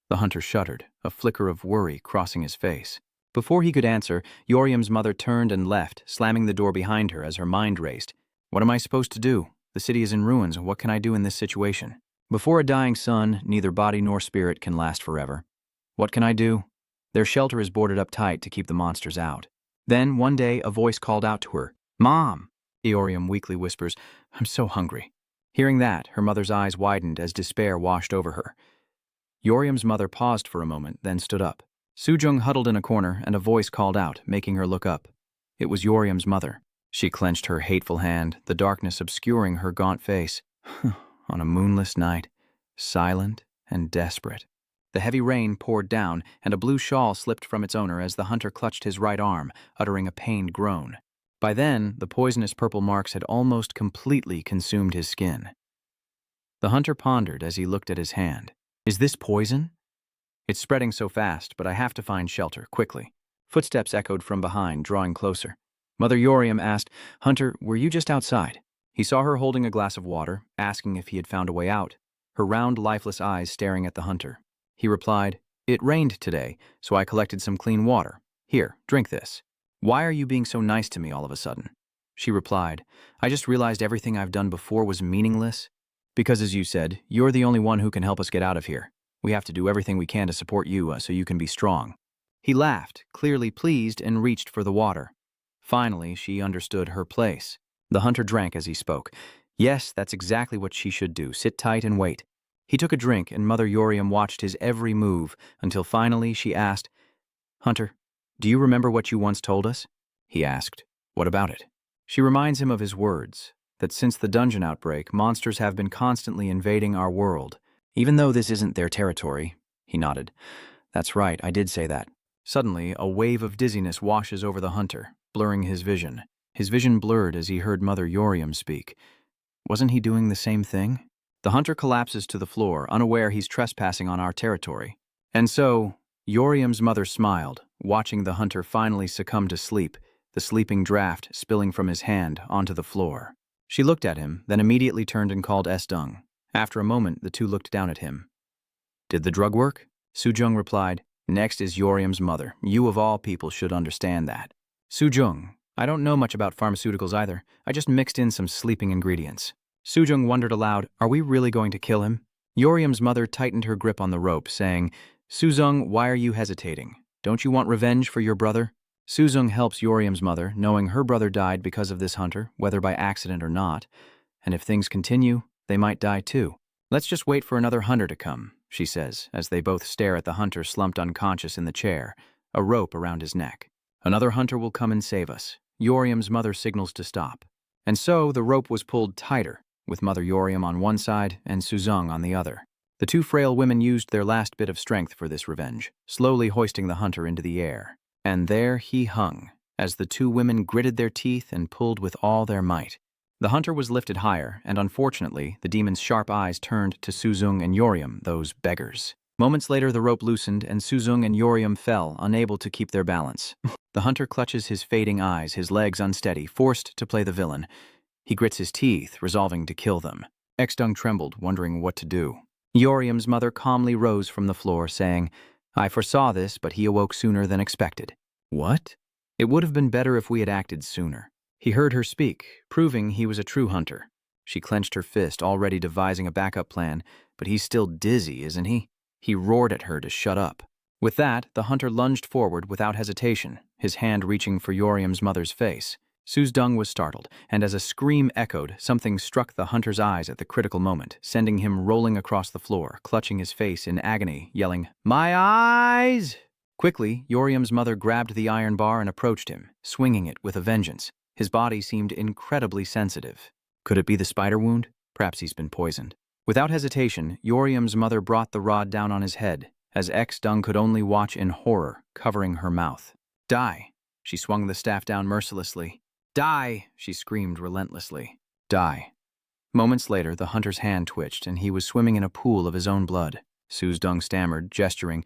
The hunter shuddered, a flicker of worry crossing his face. Before he could answer, Yoriam's mother turned and left, slamming the door behind her as her mind raced. What am I supposed to do? The city is in ruins. What can I do in this situation? Before a dying son, neither body nor spirit can last forever. What can I do? Their shelter is boarded up tight to keep the monsters out. Then, one day, a voice called out to her. Mom! Yoriam weakly whispers, I'm so hungry. Hearing that, her mother's eyes widened as despair washed over her. Yoriam's mother paused for a moment, then stood up. Sujung huddled in a corner, and a voice called out, making her look up. It was Yoriam's mother. She clenched her hateful hand, the darkness obscuring her gaunt face. On a moonless night, silent and desperate. The heavy rain poured down, and a blue shawl slipped from its owner as the hunter clutched his right arm, uttering a pained groan. By then, the poisonous purple marks had almost completely consumed his skin. The hunter pondered as he looked at his hand. Is this poison? It's spreading so fast, but I have to find shelter, quickly. Footsteps echoed from behind, drawing closer. Mother Yoriam asked, Hunter, were you just outside? He saw her holding a glass of water, asking if he had found a way out, her round, lifeless eyes staring at the hunter. He replied, It rained today, so I collected some clean water. Here, drink this. Why are you being so nice to me all of a sudden? She replied, I just realized everything I've done before was meaningless. Because as you said, you're the only one who can help us get out of here. We have to do everything we can to support you so you can be strong. He laughed, clearly pleased, and reached for the water. Finally, she understood her place. The hunter drank as he spoke. Yes, that's exactly what she should do. Sit tight and wait. He took a drink, and Mother Yoriam watched his every move until finally she asked, Hunter, do you remember what you once told us? He asked, What about it? She reminds him of his words, that since the dungeon outbreak, monsters have been constantly invading our world. Even though this isn't their territory, he nodded. That's right, I did say that. Suddenly, a wave of dizziness washes over the hunter, blurring his vision. His vision blurred as he heard Mother Yoriam speak. Wasn't he doing the same thing? The hunter collapses to the floor, unaware he's trespassing on our territory. And so, Yoriam's mother smiled, watching the hunter finally succumb to sleep, the sleeping draft spilling from his hand onto the floor. She looked at him, then immediately turned and called Estung. After a moment, the two looked down at him. Did the drug work? Sujung replied, Next is Yoriam's mother. You of all people should understand that. Sujung, I don't know much about pharmaceuticals either. I just mixed in some sleeping ingredients. Sujung wondered aloud, Are we really going to kill him? Yoriam's mother tightened her grip on the rope, saying, Suzung, why are you hesitating? Don't you want revenge for your brother? Suzung helps Yoriam's mother, knowing her brother died because of this hunter, whether by accident or not. And if things continue, they might die too. Let's just wait for another hunter to come, she says, as they both stare at the hunter slumped unconscious in the chair, a rope around his neck. Another hunter will come and save us. Yoriam's mother signals to stop. And so the rope was pulled tighter, with Mother Yoriam on one side and Suzung on the other. The two frail women used their last bit of strength for this revenge, slowly hoisting the hunter into the air. And there he hung, as the two women gritted their teeth and pulled with all their might. The hunter was lifted higher, and unfortunately, the demon's sharp eyes turned to Suzung and Yoriam, those beggars. Moments later, the rope loosened, and Suzung and Yoriam fell, unable to keep their balance. The hunter clutches his fading eyes, his legs unsteady, forced to play the villain. He grits his teeth, resolving to kill them. Exdung trembled, wondering what to do. Yoriam's mother calmly rose from the floor, saying, "I foresaw this, but he awoke sooner than expected." What? It would have been better if we had acted sooner. He heard her speak, proving he was a true hunter. She clenched her fist, already devising a backup plan, but he's still dizzy, isn't he? He roared at her to shut up. With that, the hunter lunged forward without hesitation, his hand reaching for Yoriam's mother's face. Suzung was startled, and as a scream echoed, something struck the hunter's eyes at the critical moment, sending him rolling across the floor, clutching his face in agony, yelling, "My eyes!" Quickly, Yoriam's mother grabbed the iron bar and approached him, swinging it with a vengeance. His body seemed incredibly sensitive. Could it be the spider wound? Perhaps he's been poisoned. Without hesitation, Yoriam's mother brought the rod down on his head, as Exdung could only watch in horror, covering her mouth. "Die!" She swung the staff down mercilessly. "Die!" she screamed relentlessly. "Die." Moments later, the hunter's hand twitched, and he was swimming in a pool of his own blood. Suzung stammered, gesturing,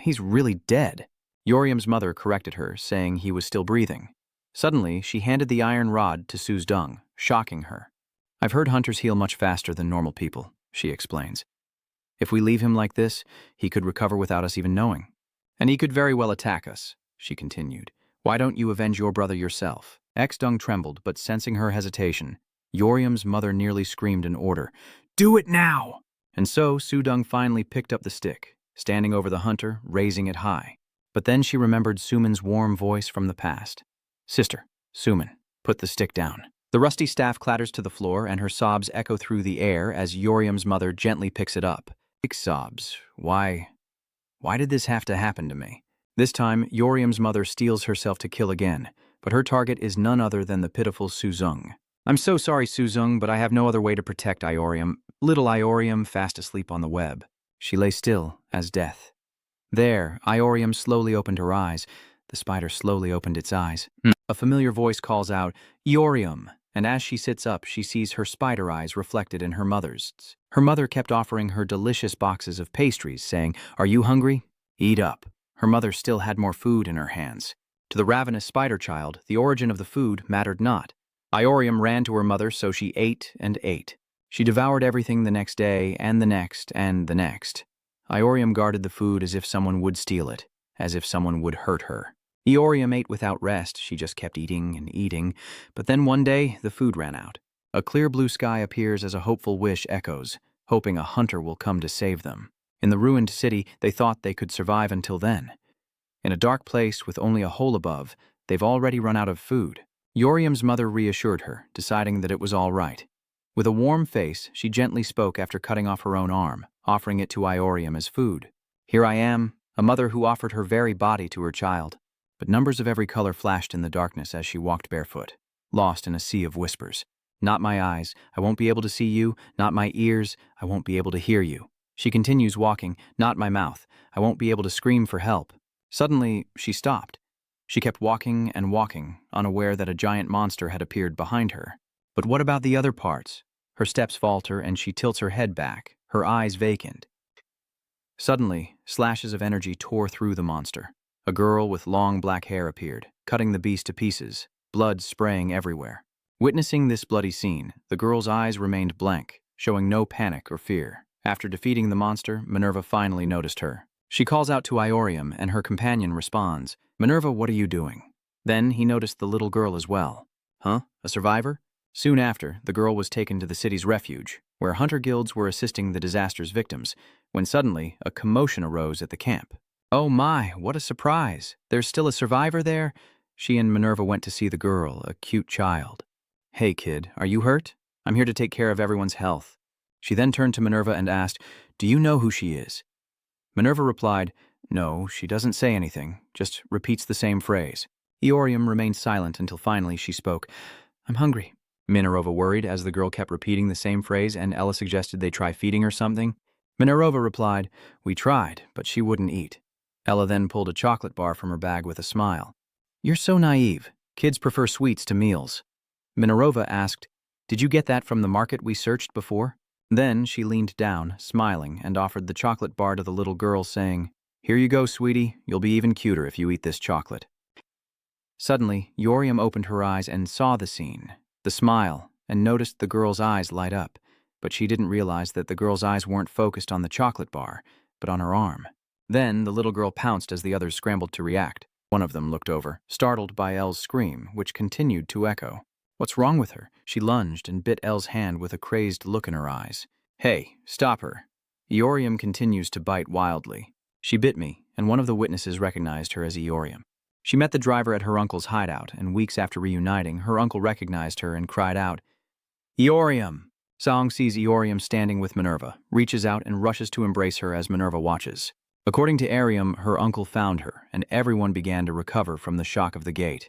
"He's really dead." Yoriam's mother corrected her, saying he was still breathing. Suddenly, she handed the iron rod to Suzung, shocking her. "I've heard hunters heal much faster than normal people," she explains. "If we leave him like this, he could recover without us even knowing. And he could very well attack us," she continued. "Why don't you avenge your brother yourself?" Exdung trembled, but sensing her hesitation, Yoriam's mother nearly screamed an order. "Do it now!" And so Suzung finally picked up the stick, standing over the hunter, raising it high. But then she remembered Suman's warm voice from the past. "Sister, Suman, put the stick down." The rusty staff clatters to the floor, and her sobs echo through the air as Yoriam's mother gently picks it up. Big sobs. Why did this have to happen to me? This time, Yoriam's mother steels herself to kill again, but her target is none other than the pitiful Suzung. "I'm so sorry, Suzung, but I have no other way to protect Ioriam. Little Ioriam, fast asleep on the web." She lay still as death. There, Ioriam slowly opened her eyes. The spider slowly opened its eyes. A familiar voice calls out, "Yoriam," and as she sits up, she sees her spider eyes reflected in her mother's. Her mother kept offering her delicious boxes of pastries, saying, "Are you hungry? Eat up." Her mother still had more food in her hands. To the ravenous spider child, the origin of the food mattered not. Ioriam ran to her mother, so she ate and ate. She devoured everything the next day, and the next, and the next. Ioriam guarded the food as if someone would steal it, as if someone would hurt her. Ioriam ate without rest. She just kept eating and eating. But then one day, the food ran out. A clear blue sky appears as a hopeful wish echoes, hoping a hunter will come to save them. In the ruined city, they thought they could survive until then. In a dark place with only a hole above, they've already run out of food. Yoriam's mother reassured her, deciding that it was all right. With a warm face, she gently spoke after cutting off her own arm, offering it to Ioriam as food. "Here I am, a mother who offered her very body to her child." But numbers of every color flashed in the darkness as she walked barefoot, lost in a sea of whispers. "Not my eyes, I won't be able to see you. Not my ears, I won't be able to hear you." She continues walking. "Not my mouth, I won't be able to scream for help." Suddenly, she stopped. She kept walking and walking, unaware that a giant monster had appeared behind her. But what about the other parts? Her steps falter and she tilts her head back, her eyes vacant. Suddenly, slashes of energy tore through the monster. A girl with long black hair appeared, cutting the beast to pieces, blood spraying everywhere. Witnessing this bloody scene, the girl's eyes remained blank, showing no panic or fear. After defeating the monster, Minerva finally noticed her. She calls out to Ioriam, and her companion responds, "Minerva, what are you doing?" Then he noticed the little girl as well. "Huh? A survivor?" Soon after, the girl was taken to the city's refuge, where hunter guilds were assisting the disaster's victims, when suddenly a commotion arose at the camp. Oh my, what a surprise. There's still a survivor there? She and Minerva went to see the girl, a cute child. Hey kid, are you hurt? I'm here to take care of everyone's health. She then turned to Minerva and asked, Do you know who she is? Minerva replied, No, she doesn't say anything, just repeats the same phrase. Eorium remained silent until finally she spoke. I'm hungry. Minerva worried as the girl kept repeating the same phrase and Ella suggested they try feeding her something. Minerva replied, We tried, but she wouldn't eat. Ella then pulled a chocolate bar from her bag with a smile. You're so naive. Kids prefer sweets to meals. Minerva asked, Did you get that from the market we searched before? Then she leaned down, smiling, and offered the chocolate bar to the little girl, saying, Here you go, sweetie. You'll be even cuter if you eat this chocolate. Suddenly, Eorium opened her eyes and saw the scene, the smile, and noticed the girl's eyes light up, but she didn't realize that the girl's eyes weren't focused on the chocolate bar, but on her arm. Then the little girl pounced as the others scrambled to react. One of them looked over, startled by Elle's scream, which continued to echo. What's wrong with her? She lunged and bit Elle's hand with a crazed look in her eyes. Hey, stop her. Eorium continues to bite wildly. She bit me, and one of the witnesses recognized her as Eorium. She met the driver at her uncle's hideout, and weeks after reuniting, her uncle recognized her and cried out, Eorium! Song sees Eorium standing with Minerva, reaches out and rushes to embrace her as Minerva watches. According to Arium, her uncle found her, and everyone began to recover from the shock of the gate.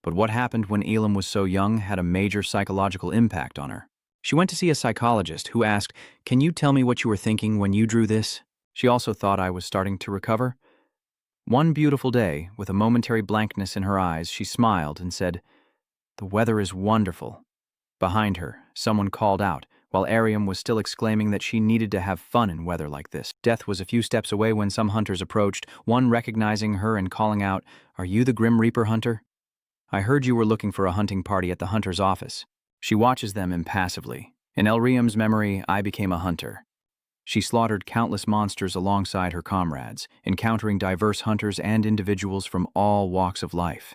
But what happened when Elam was so young had a major psychological impact on her. She went to see a psychologist who asked, Can you tell me what you were thinking when you drew this? She also thought I was starting to recover. One beautiful day, with a momentary blankness in her eyes, she smiled and said, The weather is wonderful. Behind her, someone called out, while Arium was still exclaiming that she needed to have fun in weather like this. Death was a few steps away when some hunters approached, one recognizing her and calling out, Are you the Grim Reaper hunter? I heard you were looking for a hunting party at the hunter's office. She watches them impassively. In Elrium's memory, I became a hunter. She slaughtered countless monsters alongside her comrades, encountering diverse hunters and individuals from all walks of life.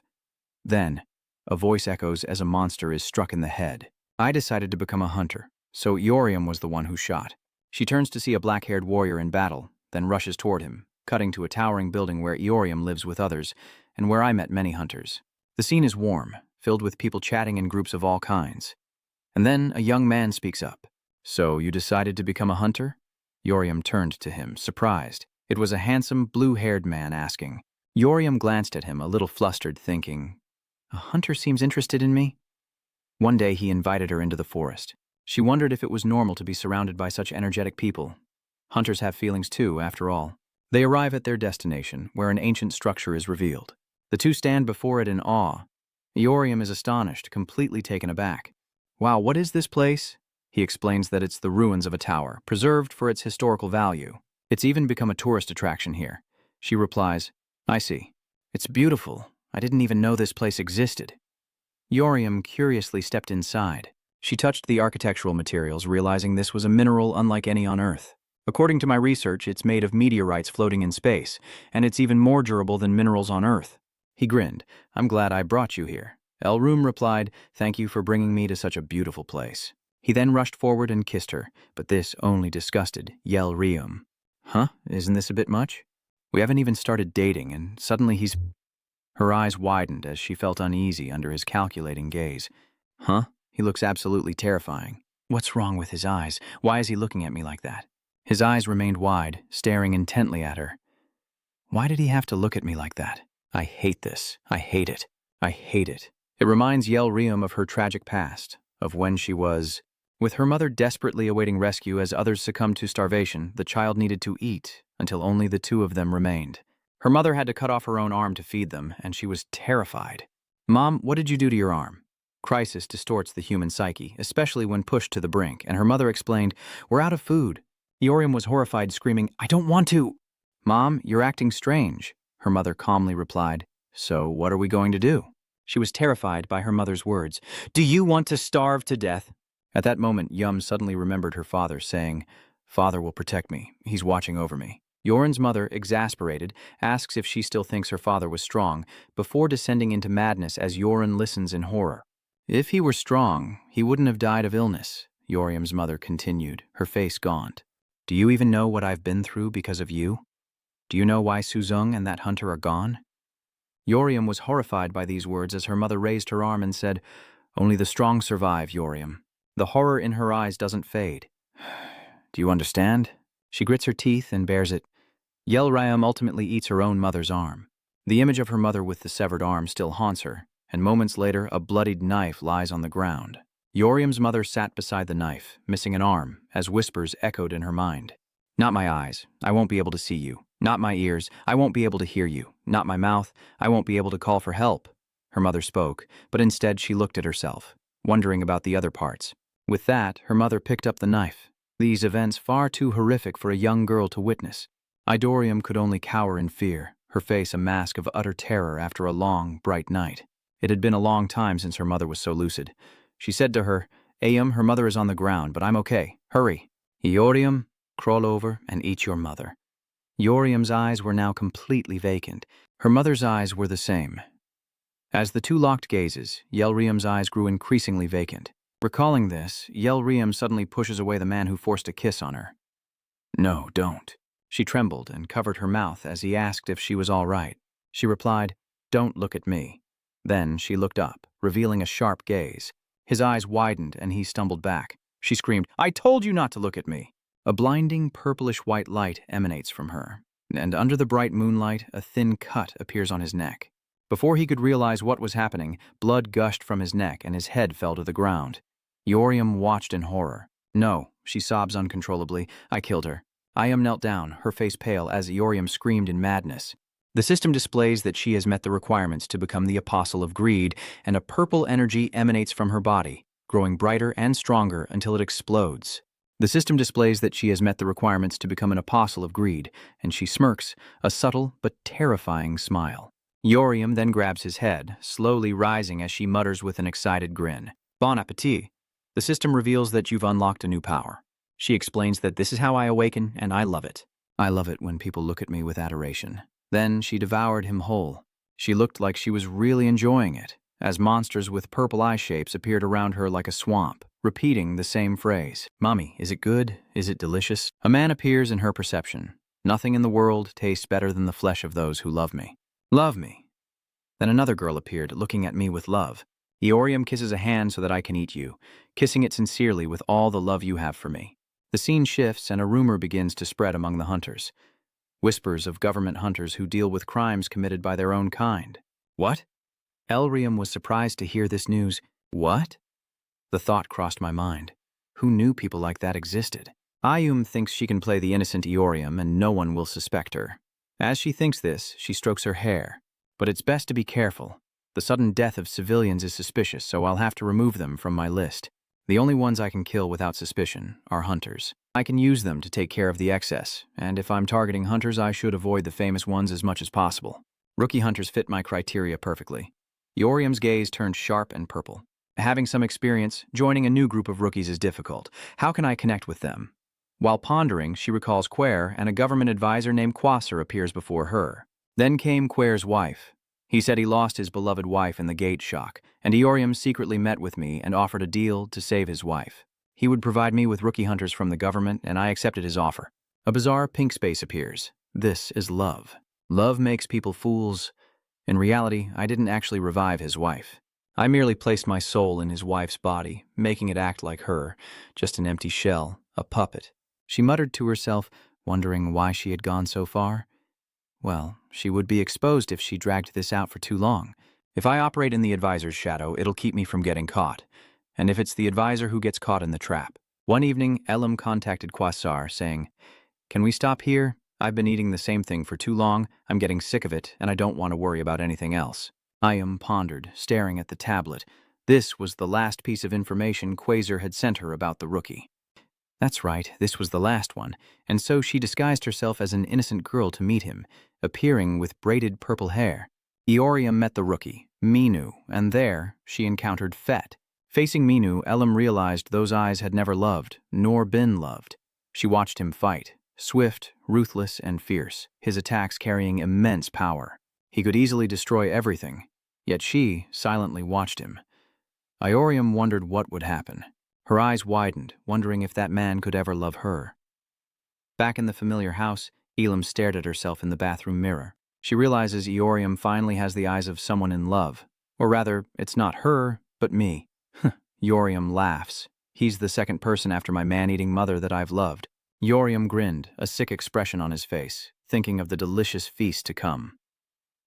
Then, a voice echoes as a monster is struck in the head. I decided to become a hunter, so Eorium was the one who shot. She turns to see a black-haired warrior in battle, then rushes toward him, cutting to a towering building where Eorium lives with others, and where I met many hunters. The scene is warm, filled with people chatting in groups of all kinds. And then a young man speaks up. So you decided to become a hunter? Eorium turned to him, surprised. It was a handsome, blue-haired man asking. Eorium glanced at him, a little flustered, thinking, A hunter seems interested in me? One day he invited her into the forest. She wondered if it was normal to be surrounded by such energetic people. Hunters have feelings too, after all. They arrive at their destination, where an ancient structure is revealed. The two stand before it in awe. Eorium is astonished, completely taken aback. Wow, what is this place? He explains that it's the ruins of a tower, preserved for its historical value. It's even become a tourist attraction here. She replies, I see. It's beautiful. I didn't even know this place existed. Eorium curiously stepped inside. She touched the architectural materials, realizing this was a mineral unlike any on Earth. According to my research, it's made of meteorites floating in space, and it's even more durable than minerals on Earth. He grinned. I'm glad I brought you here. Elroom replied, Thank you for bringing me to such a beautiful place. He then rushed forward and kissed her, but this only disgusted Yelrium. Huh? Isn't this a bit much? We haven't even started dating, and suddenly he's... Her eyes widened as she felt uneasy under his calculating gaze. Huh? He looks absolutely terrifying. What's wrong with his eyes? Why is he looking at me like that? His eyes remained wide, staring intently at her. Why did he have to look at me like that? I hate this. I hate it. I hate it. It reminds Yelrium of her tragic past, of when she was... With her mother desperately awaiting rescue as others succumbed to starvation, the child needed to eat until only the two of them remained. Her mother had to cut off her own arm to feed them, and she was terrified. Mom, what did you do to your arm? Crisis distorts the human psyche, especially when pushed to the brink, and her mother explained, We're out of food. Eorium was horrified, screaming, I don't want to. Mom, you're acting strange. Her mother calmly replied, So what are we going to do? She was terrified by her mother's words. Do you want to starve to death? At that moment, Yum suddenly remembered her father, saying, Father will protect me. He's watching over me. Yoren's mother, exasperated, asks if she still thinks her father was strong, before descending into madness as Yoren listens in horror. If he were strong, he wouldn't have died of illness, Yorium's mother continued, her face gaunt. Do you even know what I've been through because of you? Do you know why Suzung and that hunter are gone?" Yoriam was horrified by these words as her mother raised her arm and said, "Only the strong survive, Yoriam. The horror in her eyes doesn't fade. Do you understand?" She grits her teeth and bears it. Yelrayam ultimately eats her own mother's arm. The image of her mother with the severed arm still haunts her, and moments later a bloodied knife lies on the ground. Yoriam's mother sat beside the knife, missing an arm, as whispers echoed in her mind. "Not my eyes, I won't be able to see you. Not my ears, I won't be able to hear you. Not my mouth, I won't be able to call for help." Her mother spoke, but instead she looked at herself, wondering about the other parts. With that, her mother picked up the knife. These events far too horrific for a young girl to witness. Idorium could only cower in fear, her face a mask of utter terror after a long, bright night. It had been a long time since her mother was so lucid. She said to her, "Ayum, her mother is on the ground, but I'm okay. Hurry." "Iorium, crawl over and eat your mother." Yoriam's eyes were now completely vacant. Her mother's eyes were the same. As the two locked gazes, Yelriam's eyes grew increasingly vacant. Recalling this, Yelriam suddenly pushes away the man who forced a kiss on her. "No, don't." She trembled and covered her mouth as he asked if she was all right. She replied, "Don't look at me." Then she looked up, revealing a sharp gaze. His eyes widened and he stumbled back. She screamed, "I told you not to look at me!" A blinding purplish-white light emanates from her, and under the bright moonlight, a thin cut appears on his neck. Before he could realize what was happening, blood gushed from his neck and his head fell to the ground. Yoriam watched in horror. "No," she sobs uncontrollably, "I killed her." Ayam knelt down, her face pale, as Yoriam screamed in madness. The system displays that she has met the requirements to become the apostle of greed, and a purple energy emanates from her body, growing brighter and stronger until it explodes. The system displays that she has met the requirements to become an apostle of greed, and she smirks, a subtle but terrifying smile. Yoriam then grabs his head, slowly rising as she mutters with an excited grin, "Bon appetit." The system reveals that you've unlocked a new power. She explains that this is how I awaken, and I love it. I love it when people look at me with adoration. Then she devoured him whole. She looked like she was really enjoying it, as monsters with purple eye shapes appeared around her like a swamp, repeating the same phrase. "Mommy, is it good? Is it delicious?" A man appears in her perception. "Nothing in the world tastes better than the flesh of those who love me." "Love me." Then another girl appeared, looking at me with love. "Eorium kisses a hand so that I can eat you, kissing it sincerely with all the love you have for me." The scene shifts and a rumor begins to spread among the hunters. Whispers of government hunters who deal with crimes committed by their own kind. What? Elriam was surprised to hear this news. What? The thought crossed my mind. Who knew people like that existed? Ayum thinks she can play the innocent Eorium and no one will suspect her. As she thinks this, she strokes her hair. But it's best to be careful. The sudden death of civilians is suspicious, so I'll have to remove them from my list. The only ones I can kill without suspicion are hunters. I can use them to take care of the excess, and if I'm targeting hunters, I should avoid the famous ones as much as possible. Rookie hunters fit my criteria perfectly. Yoriam's gaze turned sharp and purple. Having some experience, joining a new group of rookies is difficult. How can I connect with them? While pondering, she recalls Quare, and a government advisor named Quasser appears before her. Then came Quare's wife. He said he lost his beloved wife in the gate shock, and Eorium secretly met with me and offered a deal to save his wife. He would provide me with rookie hunters from the government, and I accepted his offer. A bizarre pink space appears. This is love. Love makes people fools. In reality, I didn't actually revive his wife. I merely placed my soul in his wife's body, making it act like her, just an empty shell, a puppet. She muttered to herself, wondering why she had gone so far. Well, she would be exposed if she dragged this out for too long. If I operate in the advisor's shadow, it'll keep me from getting caught. And if it's the advisor who gets caught in the trap. One evening, Elam contacted Quasar, saying, "Can we stop here? I've been eating the same thing for too long, I'm getting sick of it, and I don't want to worry about anything else." Ayum pondered, staring at the tablet. This was the last piece of information Quasar had sent her about the rookie. That's right, this was the last one, and so she disguised herself as an innocent girl to meet him, appearing with braided purple hair. Eorium met the rookie, Minu, and there she encountered Fet. Facing Minu, Elam realized those eyes had never loved, nor been loved. She watched him fight, swift, ruthless, and fierce, his attacks carrying immense power. He could easily destroy everything, yet she silently watched him. Eorium wondered what would happen. Her eyes widened, wondering if that man could ever love her. Back in the familiar house, Elam stared at herself in the bathroom mirror. She realizes Eorium finally has the eyes of someone in love. Or rather, it's not her, but me. Eorium laughs. He's the second person after my man-eating mother that I've loved. Eorium grinned, a sick expression on his face, thinking of the delicious feast to come.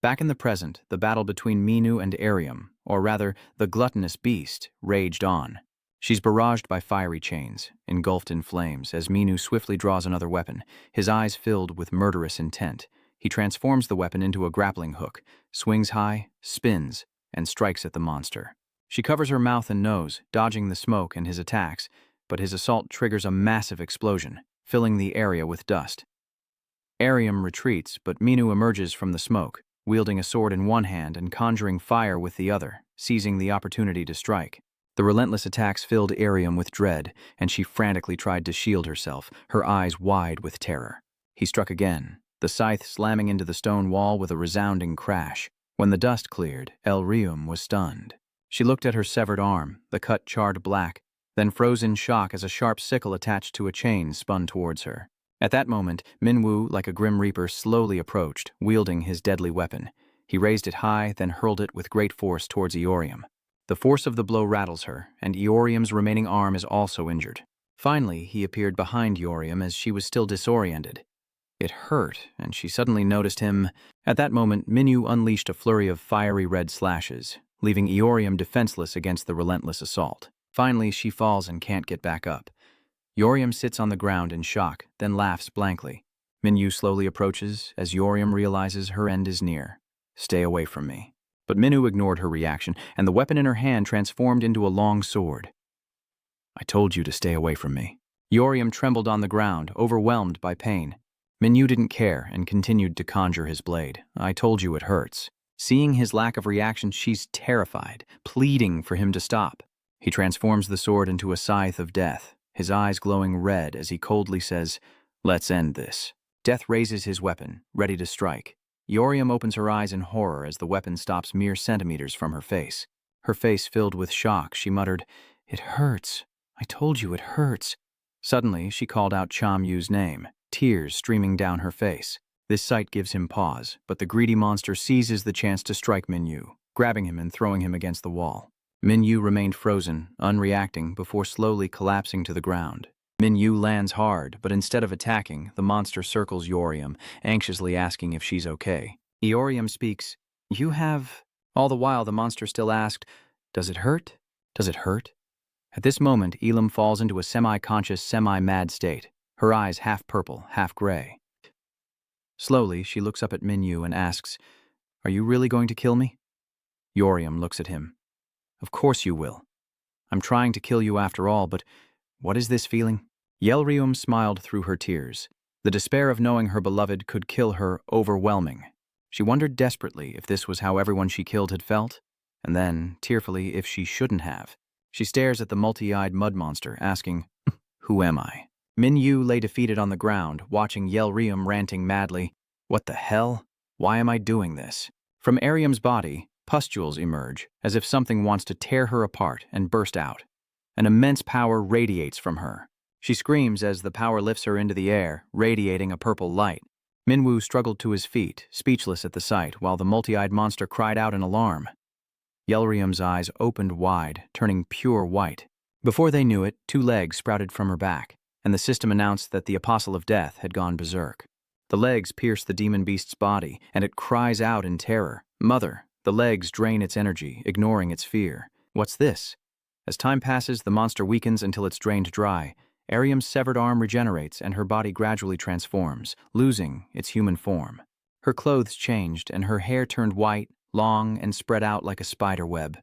Back in the present, the battle between Minu and Arium, or rather, the gluttonous beast, raged on. She's barraged by fiery chains, engulfed in flames, as Minu swiftly draws another weapon, his eyes filled with murderous intent. He transforms the weapon into a grappling hook, swings high, spins, and strikes at the monster. She covers her mouth and nose, dodging the smoke and his attacks, but his assault triggers a massive explosion, filling the area with dust. Arium retreats, but Minu emerges from the smoke, wielding a sword in one hand and conjuring fire with the other, seizing the opportunity to strike. The relentless attacks filled Arium with dread, and she frantically tried to shield herself, her eyes wide with terror. He struck again, the scythe slamming into the stone wall with a resounding crash. When the dust cleared, Elrium was stunned. She looked at her severed arm, the cut charred black, then froze in shock as a sharp sickle attached to a chain spun towards her. At that moment, Minwoo, like a grim reaper, slowly approached, wielding his deadly weapon. He raised it high, then hurled it with great force towards Eorium. The force of the blow rattles her, and Eorium's remaining arm is also injured. Finally, he appeared behind Eorium as she was still disoriented. It hurt, and she suddenly noticed him. At that moment, Minwoo unleashed a flurry of fiery red slashes, leaving Eorium defenseless against the relentless assault. Finally, she falls and can't get back up. Eorium sits on the ground in shock, then laughs blankly. Minwoo slowly approaches as Eorium realizes her end is near. "Stay away from me." But Minwoo ignored her reaction, and the weapon in her hand transformed into a long sword. "I told you to stay away from me." Eorium trembled on the ground, overwhelmed by pain. Minwoo didn't care and continued to conjure his blade. "I told you it hurts." Seeing his lack of reaction, she's terrified, pleading for him to stop. He transforms the sword into a scythe of death, his eyes glowing red as he coldly says, "Let's end this." Death raises his weapon, ready to strike. Eorium opens her eyes in horror as the weapon stops mere centimeters from her face. Her face filled with shock, she muttered, "It hurts. I told you it hurts." Suddenly, she called out Chamyu's name, tears streaming down her face. This sight gives him pause, but the greedy monster seizes the chance to strike Minwoo, grabbing him and throwing him against the wall. Minwoo remained frozen, unreacting, before slowly collapsing to the ground. Minwoo lands hard, but instead of attacking, the monster circles Eorium, anxiously asking if she's okay. Eorium speaks, "You have..." All the while, the monster still asked, "Does it hurt? Does it hurt?" At this moment, Elam falls into a semi-conscious, semi-mad state, her eyes half purple, half gray. Slowly, she looks up at Minwoo and asks, "Are you really going to kill me?" Eorium looks at him. "Of course you will. I'm trying to kill you after all, but what is this feeling?" Yelrium smiled through her tears. The despair of knowing her beloved could kill her overwhelming. She wondered desperately if this was how everyone she killed had felt, and then, tearfully, if she shouldn't have. She stares at the multi-eyed mud monster, asking, "Who am I?" Minwoo lay defeated on the ground, watching Yelrium ranting madly, "What the hell? Why am I doing this?" From Arium's body, pustules emerge, as if something wants to tear her apart and burst out. An immense power radiates from her. She screams as the power lifts her into the air, radiating a purple light. Minwoo struggled to his feet, speechless at the sight, while the multi-eyed monster cried out in alarm. Yelrium's eyes opened wide, turning pure white. Before they knew it, 2 legs sprouted from her back, and the system announced that the Apostle of Death had gone berserk. The legs pierce the demon beast's body, and it cries out in terror, "Mother!" The legs drain its energy, ignoring its fear. What's this? As time passes, the monster weakens until it's drained dry. Arium's severed arm regenerates, and her body gradually transforms, losing its human form. Her clothes changed, and her hair turned white, long, and spread out like a spider web.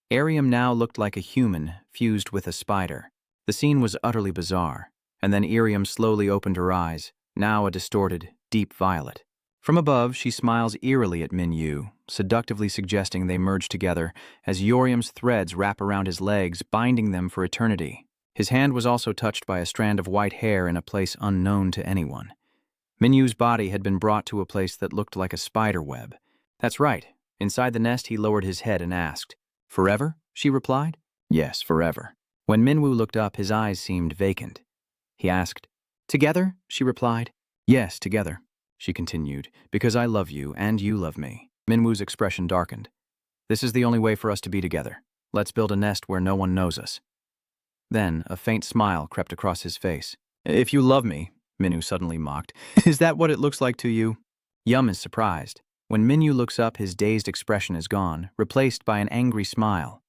Arium now looked like a human, fused with a spider. The scene was utterly bizarre, and then Arium slowly opened her eyes, now a distorted, deep violet. From above, she smiles eerily at Minwoo, seductively suggesting they merge together, as Eorium's threads wrap around his legs, binding them for eternity. His hand was also touched by a strand of white hair in a place unknown to anyone. Minwoo's body had been brought to a place that looked like a spider web. That's right. Inside the nest, he lowered his head and asked, "Forever?" she replied. "Yes, forever." When Minwoo looked up, his eyes seemed vacant. He asked, "Together?" she replied. Yes, together, she continued, because I love you and you love me. Minwoo's expression darkened. This is the only way for us to be together. Let's build a nest where no one knows us. Then, a faint smile crept across his face. If you love me, Minwoo suddenly mocked, is that what it looks like to you? Yum is surprised. When Minwoo looks up, his dazed expression is gone, replaced by an angry smile.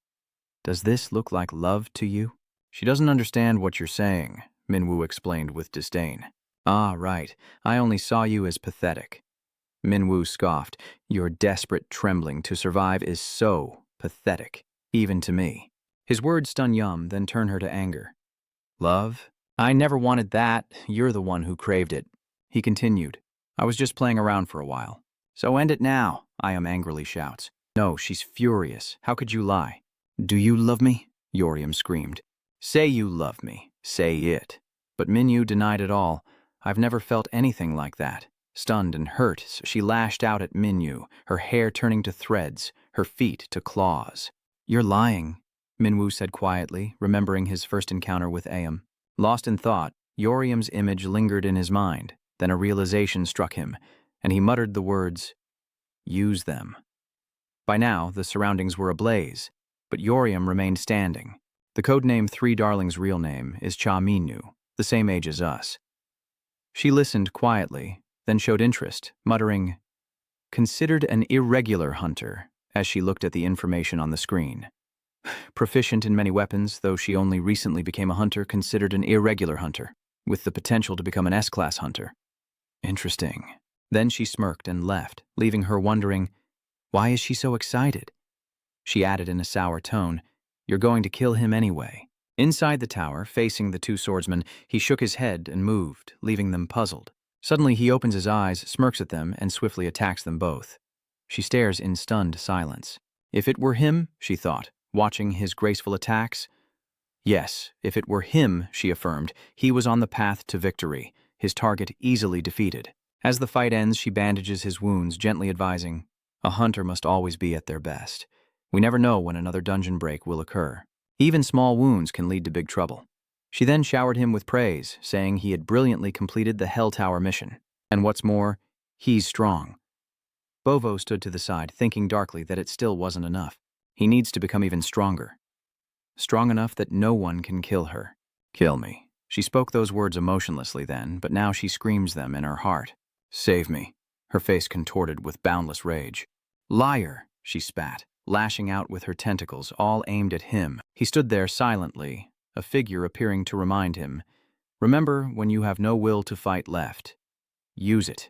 Does this look like love to you? She doesn't understand what you're saying, Minwoo explained with disdain. Ah, right. I only saw you as pathetic. Minwoo scoffed. Your desperate trembling to survive is so pathetic, even to me. His words stun Yum, then turn her to anger. Love? I never wanted that. You're the one who craved it. He continued. I was just playing around for a while. So end it now, Yum angrily shouts. No, she's furious. How could you lie? Do you love me? Yoriam screamed. Say you love me. Say it. But Minwoo denied it all. I've never felt anything like that. Stunned and hurt, she lashed out at Minwoo, her hair turning to threads, her feet to claws. You're lying, Minwoo said quietly, remembering his first encounter with Aum. Lost in thought, Yoriam's image lingered in his mind. Then a realization struck him, and he muttered the words, use them. By now, the surroundings were ablaze, but Yoriam remained standing. The codename Three Darlings' real name is Cha Minwoo, the same age as us. She listened quietly, then showed interest, muttering, considered an irregular hunter, as she looked at the information on the screen. Proficient in many weapons, though she only recently became a hunter, considered an irregular hunter, with the potential to become an S-class hunter. Interesting. Then she smirked and left, leaving her wondering, why is she so excited? She added in a sour tone, you're going to kill him anyway. Inside the tower, facing the two swordsmen, he shook his head and moved, leaving them puzzled. Suddenly he opens his eyes, smirks at them, and swiftly attacks them both. She stares in stunned silence. If it were him, she thought, watching his graceful attacks. Yes, if it were him, she affirmed, he was on the path to victory, his target easily defeated. As the fight ends, she bandages his wounds, gently advising, a hunter must always be at their best. We never know when another dungeon break will occur. Even small wounds can lead to big trouble. She then showered him with praise, saying he had brilliantly completed the Hell Tower mission. And what's more, he's strong. Bovo stood to the side, thinking darkly that it still wasn't enough. He needs to become even stronger. Strong enough that no one can kill her. Kill me. She spoke those words emotionlessly then, but now she screams them in her heart. Save me. Her face contorted with boundless rage. Liar, she spat, lashing out with her tentacles, all aimed at him. He stood there silently, a figure appearing to remind him, remember when you have no will to fight left. Use it.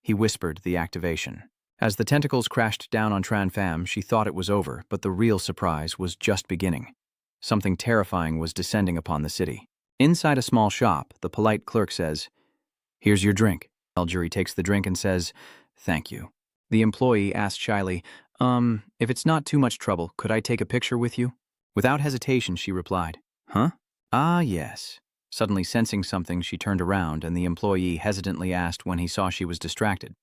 He whispered the activation. As the tentacles crashed down on Tran Pham, she thought it was over, but the real surprise was just beginning. Something terrifying was descending upon the city. Inside a small shop, the polite clerk says, here's your drink. Aljuri takes the drink and says, thank you. The employee asked shyly, if it's not too much trouble, could I take a picture with you? Without hesitation, she replied, huh? Ah, yes. Suddenly sensing something, she turned around, and the employee hesitantly asked when he saw she was distracted.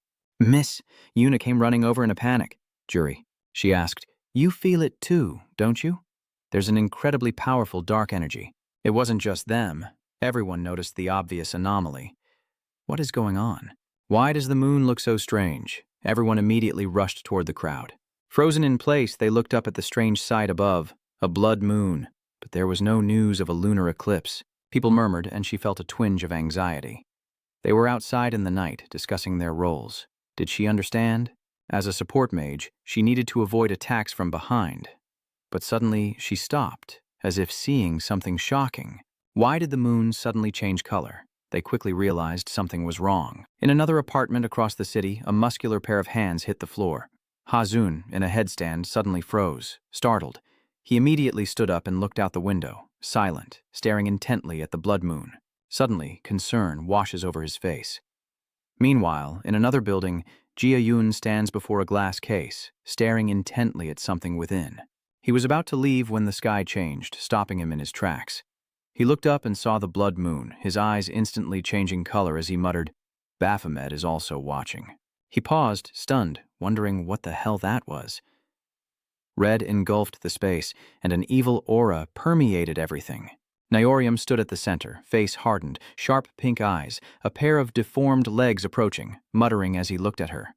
Miss, Yuna came running over in a panic. Jury, she asked, you feel it too, don't you? There's an incredibly powerful dark energy. It wasn't just them. Everyone noticed the obvious anomaly. What is going on? Why does the moon look so strange? Everyone immediately rushed toward the crowd. Frozen in place, they looked up at the strange sight above, a blood moon. But there was no news of a lunar eclipse. People murmured, and she felt a twinge of anxiety. They were outside in the night, discussing their roles. Did she understand? As a support mage, she needed to avoid attacks from behind. But suddenly, she stopped, as if seeing something shocking. Why did the moon suddenly change color? They quickly realized something was wrong. In another apartment across the city, a muscular pair of hands hit the floor. Hazun, in a headstand, suddenly froze, startled. He immediately stood up and looked out the window, silent, staring intently at the blood moon. Suddenly, concern washes over his face. Meanwhile, in another building, Jia Yun stands before a glass case, staring intently at something within. He was about to leave when the sky changed, stopping him in his tracks. He looked up and saw the blood moon, his eyes instantly changing color as he muttered, Baphomet is also watching. He paused, stunned, wondering what the hell that was. Red engulfed the space, and an evil aura permeated everything. Nyorium stood at the center, face hardened, sharp pink eyes, a pair of deformed legs approaching, muttering as he looked at her.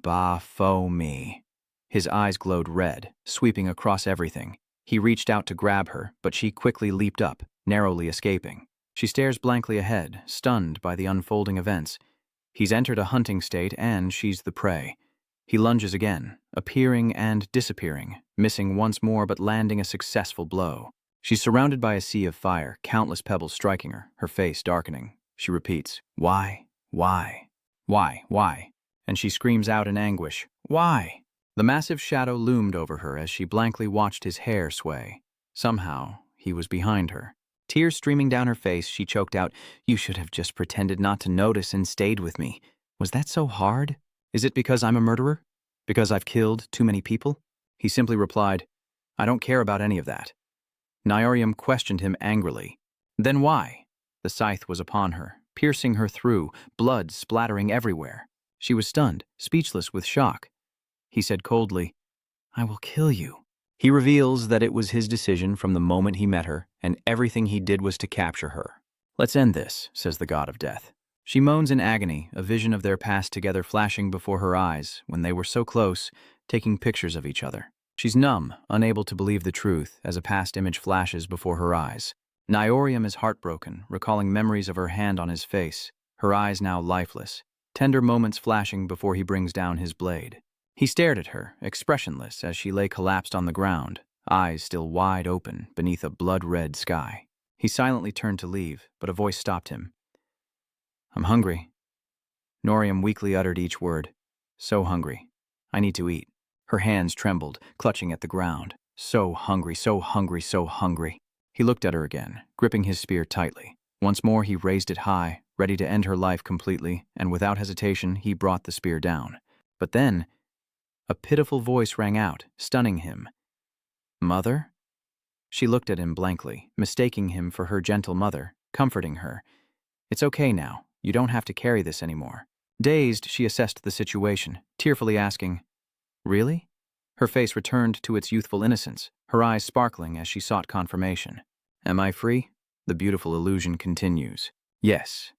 Ba fo me. His eyes glowed red, sweeping across everything. He reached out to grab her, but she quickly leaped up, narrowly escaping. She stares blankly ahead, stunned by the unfolding events. He's entered a hunting state and she's the prey. He lunges again, appearing and disappearing, missing once more but landing a successful blow. She's surrounded by a sea of fire, countless pebbles striking her, her face darkening. She repeats, "Why? Why? Why? Why?" And she screams out in anguish, "Why?" The massive shadow loomed over her as she blankly watched his hair sway. Somehow, he was behind her. Tears streaming down her face, she choked out, "You should have just pretended not to notice and stayed with me. Was that so hard? Is it because I'm a murderer? Because I've killed too many people?" He simply replied, "I don't care about any of that." Nyorium questioned him angrily. "Then why?" The scythe was upon her, piercing her through, blood splattering everywhere. She was stunned, speechless with shock. He said coldly, "I will kill you." He reveals that it was his decision from the moment he met her, and everything he did was to capture her. "Let's end this," says the god of death. She moans in agony, a vision of their past together flashing before her eyes when they were so close, taking pictures of each other. She's numb, unable to believe the truth, as a past image flashes before her eyes. Nyorium is heartbroken, recalling memories of her hand on his face, her eyes now lifeless, tender moments flashing before he brings down his blade. He stared at her, expressionless, as she lay collapsed on the ground, eyes still wide open beneath a blood-red sky. He silently turned to leave, but a voice stopped him. "I'm hungry." Norium weakly uttered each word. "So hungry. I need to eat." Her hands trembled, clutching at the ground. "So hungry, so hungry, so hungry." He looked at her again, gripping his spear tightly. Once more he raised it high, ready to end her life completely, and without hesitation he brought the spear down. But then, a pitiful voice rang out, stunning him. "Mother?" She looked at him blankly, mistaking him for her gentle mother, comforting her. "It's okay now. You don't have to carry this anymore." Dazed, she assessed the situation, tearfully asking, "Really?" Her face returned to its youthful innocence, her eyes sparkling as she sought confirmation. "Am I free?" The beautiful illusion continues. "Yes.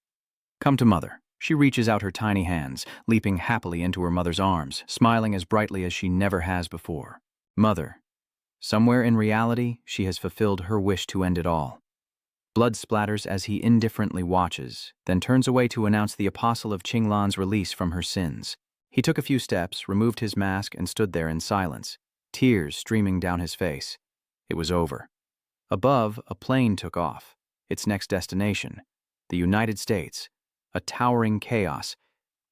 Come to Mother." She reaches out her tiny hands, leaping happily into her mother's arms, smiling as brightly as she never has before. Mother. Somewhere in reality, she has fulfilled her wish to end it all. Blood splatters as he indifferently watches, then turns away to announce the apostle of Qinglan's release from her sins. He took a few steps, removed his mask, and stood there in silence, tears streaming down his face. It was over. Above, a plane took off, its next destination, the United States, a towering chaos,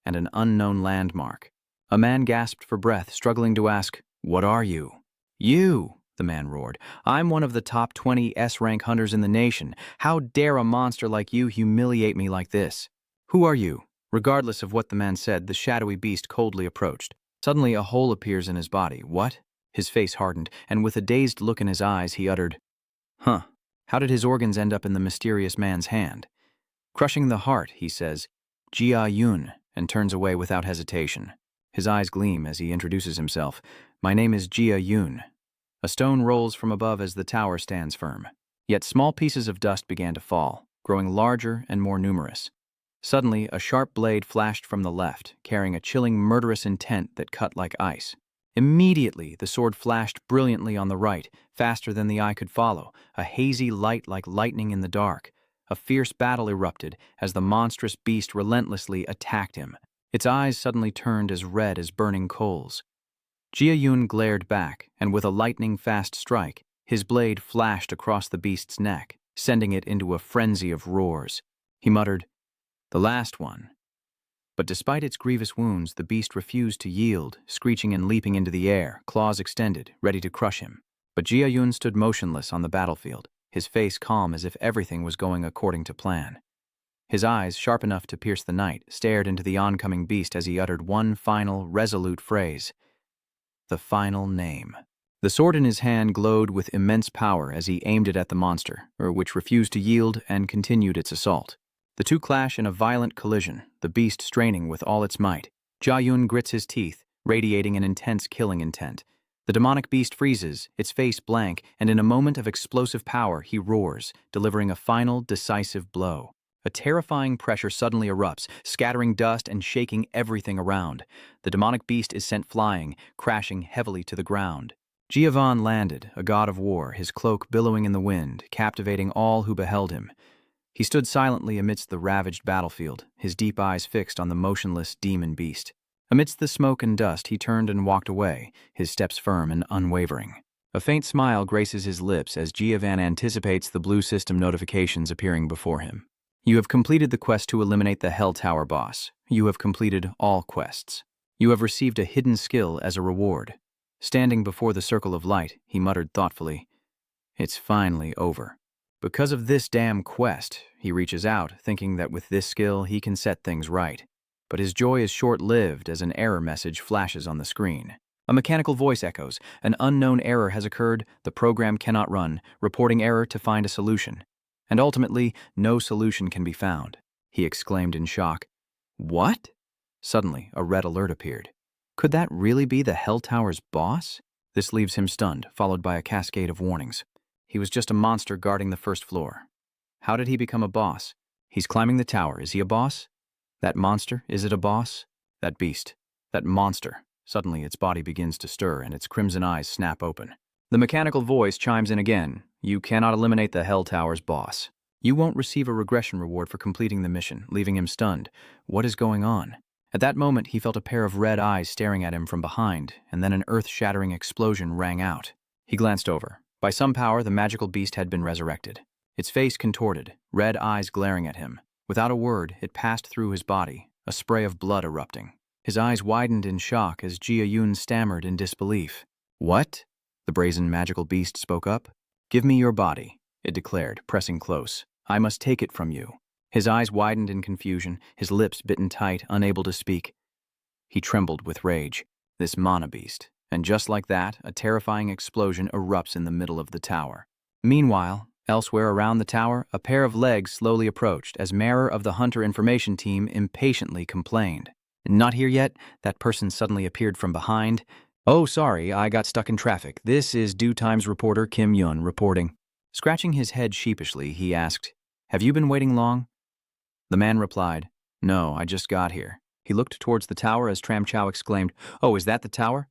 and an unknown landmark. A man gasped for breath, struggling to ask, "What are you?" "You," the man roared. "I'm one of the top 20 S-rank hunters in the nation. How dare a monster like you humiliate me like this?" "Who are you?" Regardless of what the man said, the shadowy beast coldly approached. Suddenly, a hole appears in his body. "What?" His face hardened, and with a dazed look in his eyes, he uttered, "Huh. How did his organs end up in the mysterious man's hand?" "Crushing the heart," he says, "Jia Yun," and turns away without hesitation. His eyes gleam as he introduces himself. "My name is Jia Yun." A stone rolls from above as the tower stands firm. Yet small pieces of dust began to fall, growing larger and more numerous. Suddenly, a sharp blade flashed from the left, carrying a chilling, murderous intent that cut like ice. Immediately, the sword flashed brilliantly on the right, faster than the eye could follow, a hazy light like lightning in the dark. A fierce battle erupted as the monstrous beast relentlessly attacked him. Its eyes suddenly turned as red as burning coals. Jia Yun glared back, and with a lightning-fast strike, his blade flashed across the beast's neck, sending it into a frenzy of roars. He muttered, "The last one." But despite its grievous wounds, the beast refused to yield, screeching and leaping into the air, claws extended, ready to crush him. But Jia Yun stood motionless on the battlefield, his face calm as if everything was going according to plan. His eyes, sharp enough to pierce the night, stared into the oncoming beast as he uttered one final, resolute phrase. The final name. The sword in his hand glowed with immense power as he aimed it at the monster, which refused to yield and continued its assault. The two clash in a violent collision, the beast straining with all its might. Jia Yun grits his teeth, radiating an intense killing intent. The demonic beast freezes, its face blank, and in a moment of explosive power, he roars, delivering a final, decisive blow. A terrifying pressure suddenly erupts, scattering dust and shaking everything around. The demonic beast is sent flying, crashing heavily to the ground. Giovanni landed, a god of war, his cloak billowing in the wind, captivating all who beheld him. He stood silently amidst the ravaged battlefield, his deep eyes fixed on the motionless demon beast. Amidst the smoke and dust, he turned and walked away, his steps firm and unwavering. A faint smile graces his lips as Giovanni anticipates the blue system notifications appearing before him. You have completed the quest to eliminate the Hell Tower boss. You have completed all quests. You have received a hidden skill as a reward. Standing before the circle of light, he muttered thoughtfully, "It's finally over." Because of this damn quest, he reaches out, thinking that with this skill he can set things right. But his joy is short-lived as an error message flashes on the screen. A mechanical voice echoes. An unknown error has occurred, the program cannot run, reporting error to find a solution. And ultimately, no solution can be found. He exclaimed in shock. What? Suddenly, a red alert appeared. Could that really be the Hell Tower's boss? This leaves him stunned, followed by a cascade of warnings. He was just a monster guarding the first floor. How did he become a boss? He's climbing the tower. Is he a boss? That monster, is it a boss? That beast, that monster. Suddenly its body begins to stir and its crimson eyes snap open. The mechanical voice chimes in again. You cannot eliminate the Hell Tower's boss. You won't receive a regression reward for completing the mission, leaving him stunned. What is going on? At that moment, he felt a pair of red eyes staring at him from behind, and then an earth-shattering explosion rang out. He glanced over. By some power, the magical beast had been resurrected. Its face contorted, red eyes glaring at him. Without a word, it passed through his body, a spray of blood erupting. His eyes widened in shock as Jia Yun stammered in disbelief. What? The brazen magical beast spoke up. Give me your body, it declared, pressing close. I must take it from you. His eyes widened in confusion, his lips bitten tight, unable to speak. He trembled with rage. This mana beast. And just like that, a terrifying explosion erupts in the middle of the tower. Meanwhile, elsewhere around the tower, a pair of legs slowly approached as Mara of the Hunter Information Team impatiently complained. Not here yet? That person suddenly appeared from behind. Oh, sorry, I got stuck in traffic. This is Due Times reporter Kim Yun reporting. Scratching his head sheepishly, he asked, Have you been waiting long? The man replied, No, I just got here. He looked towards the tower as Tram Chow exclaimed, Oh, is that the tower?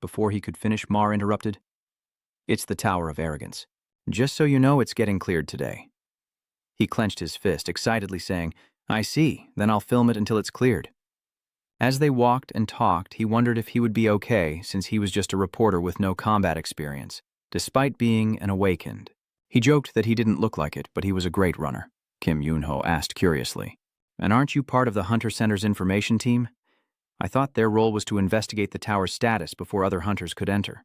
Before he could finish, Mar interrupted, It's the Tower of Arrogance. Just so you know, it's getting cleared today. He clenched his fist, excitedly saying, I see, then I'll film it until it's cleared. As they walked and talked, he wondered if he would be okay since he was just a reporter with no combat experience, despite being an awakened. He joked that he didn't look like it, but he was a great runner. Kim Yun-ho asked curiously, And aren't you part of the Hunter Center's information team? I thought their role was to investigate the tower's status before other hunters could enter.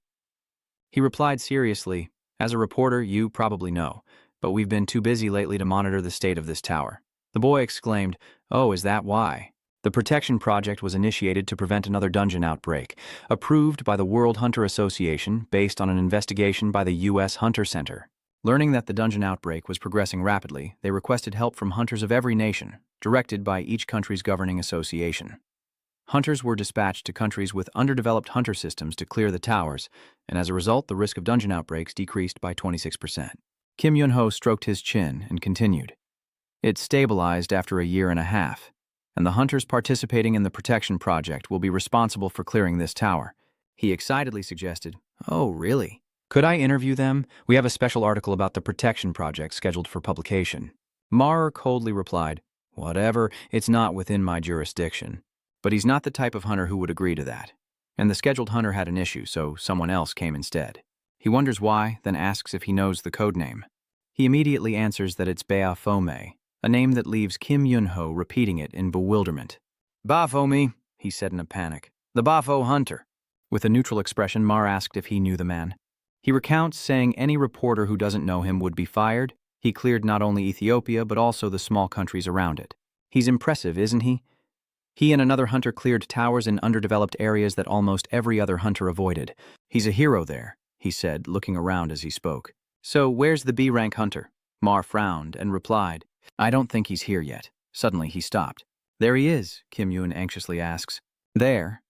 He replied seriously, As a reporter, you probably know, but we've been too busy lately to monitor the state of this tower. The boy exclaimed, Oh, is that why? The protection project was initiated to prevent another dungeon outbreak, approved by the World Hunter Association based on an investigation by the U.S. Hunter Center. Learning that the dungeon outbreak was progressing rapidly, they requested help from hunters of every nation, directed by each country's governing association. Hunters were dispatched to countries with underdeveloped hunter systems to clear the towers, and as a result, the risk of dungeon outbreaks decreased by 26%. Kim Yun-ho stroked his chin and continued. It stabilized after a year and a half, and the hunters participating in the protection project will be responsible for clearing this tower. He excitedly suggested, Oh, really? Could I interview them? We have a special article about the protection project scheduled for publication. Mar coldly replied, Whatever, it's not within my jurisdiction. But he's not the type of hunter who would agree to that. And the scheduled hunter had an issue, so someone else came instead. He wonders why, then asks if he knows the code name. He immediately answers that it's Bea Fome, a name that leaves Kim Yun-ho repeating it in bewilderment. Bafo-me, he said in a panic. The Bafo hunter. With a neutral expression, Mar asked if he knew the man. He recounts, saying any reporter who doesn't know him would be fired. He cleared not only Ethiopia, but also the small countries around it. He's impressive, isn't he? He and another hunter cleared towers in underdeveloped areas that almost every other hunter avoided. He's a hero there, he said, looking around as he spoke. So where's the B-rank hunter? Mar frowned and replied, I don't think he's here yet. Suddenly he stopped. There he is, Kim Yun anxiously asks. There.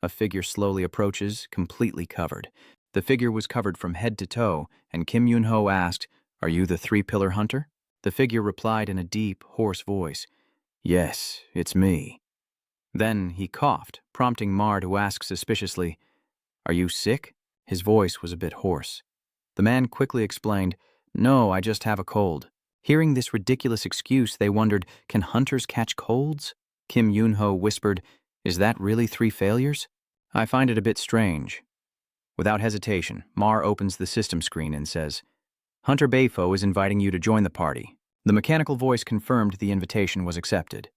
A figure slowly approaches, completely covered. The figure was covered from head to toe, and Kim Yun-ho asked, "Are you the three-pillar hunter?" The figure replied in a deep, hoarse voice, "Yes, it's me." Then he coughed, prompting Mar to ask suspiciously, "Are you sick?" His voice was a bit hoarse. The man quickly explained, "No, I just have a cold." Hearing this ridiculous excuse, they wondered, can hunters catch colds? Kim Yun-ho whispered, "Is that really 3 failures? I find it a bit strange." Without hesitation, Mar opens the system screen and says, "Hunter Beifo is inviting you to join the party." The mechanical voice confirmed the invitation was accepted.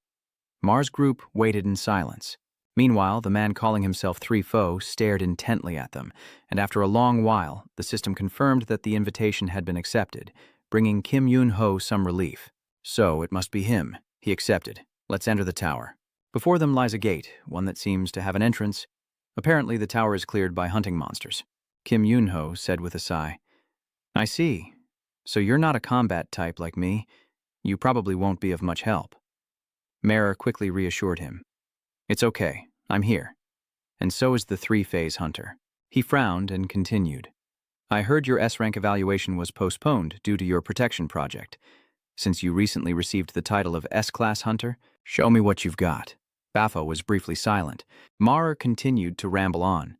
Mar's group waited in silence. Meanwhile, the man calling himself Three Foe stared intently at them, and after a long while, the system confirmed that the invitation had been accepted, bringing Kim Yun-ho some relief. "So, it must be him," he accepted. "Let's enter the tower." Before them lies a gate, one that seems to have an entrance. Apparently, the tower is cleared by hunting monsters. Kim Yun-ho said with a sigh, "I see. So you're not a combat type like me. You probably won't be of much help." Mara quickly reassured him. "It's okay. I'm here. And so is the 3-phase hunter." He frowned and continued. "I heard your S-rank evaluation was postponed due to your protection project. Since you recently received the title of S-class hunter, show me what you've got." Bafo was briefly silent. Mara continued to ramble on.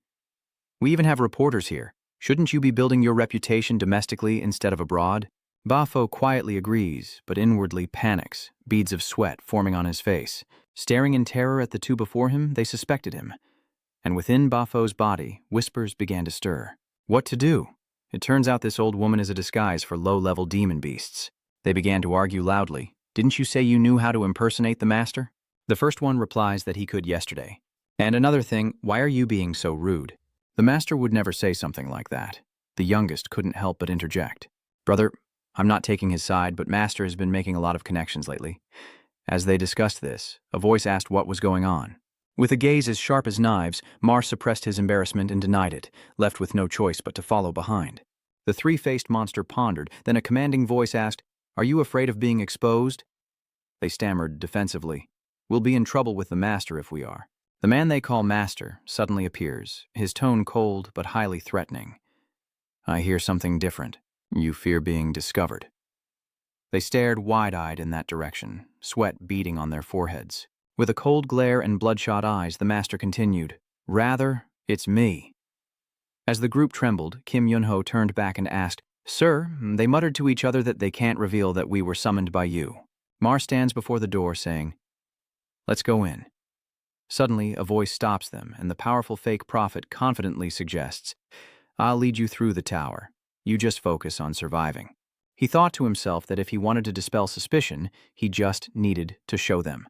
"We even have reporters here. Shouldn't you be building your reputation domestically instead of abroad?" Bafo quietly agrees, but inwardly panics, beads of sweat forming on his face. Staring in terror at the two before him, they suspected him. And within Bafo's body, whispers began to stir. What to do? It turns out this old woman is a disguise for low-level demon beasts. They began to argue loudly. "Didn't you say you knew how to impersonate the master?" The first one replies that he could yesterday. "And another thing, why are you being so rude?" The master would never say something like that. The youngest couldn't help but interject. "Brother, I'm not taking his side, but master has been making a lot of connections lately." As they discussed this, a voice asked what was going on. With a gaze as sharp as knives, Mar suppressed his embarrassment and denied it, left with no choice but to follow behind. The 3-faced monster pondered, then a commanding voice asked, "Are you afraid of being exposed?" They stammered defensively. "We'll be in trouble with the master if we are." The man they call master suddenly appears, his tone cold but highly threatening. "I hear something different. You fear being discovered." They stared wide-eyed in that direction, sweat beading on their foreheads. With a cold glare and bloodshot eyes, the master continued, "Rather, it's me." As the group trembled, Kim Yun-ho turned back and asked, "Sir, they muttered to each other that they can't reveal that we were summoned by you." Mar stands before the door saying, "Let's go in." Suddenly, a voice stops them, and the powerful fake prophet confidently suggests, "I'll lead you through the tower. You just focus on surviving." He thought to himself that if he wanted to dispel suspicion, he just needed to show them.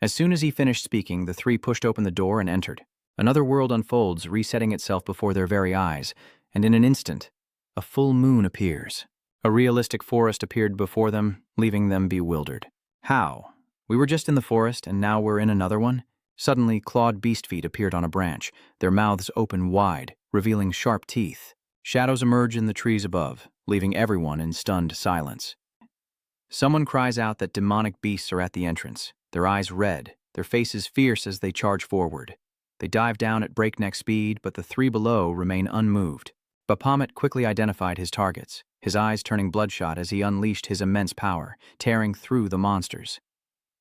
As soon as he finished speaking, the three pushed open the door and entered. Another world unfolds, resetting itself before their very eyes, and in an instant, a full moon appears. A realistic forest appeared before them, leaving them bewildered. How? We were just in the forest, and now we're in another one? Suddenly, clawed beast feet appeared on a branch, their mouths open wide, revealing sharp teeth. Shadows emerge in the trees above, leaving everyone in stunned silence. Someone cries out that demonic beasts are at the entrance, their eyes red, their faces fierce as they charge forward. They dive down at breakneck speed, but the three below remain unmoved. Baphomet quickly identified his targets, his eyes turning bloodshot as he unleashed his immense power, tearing through the monsters.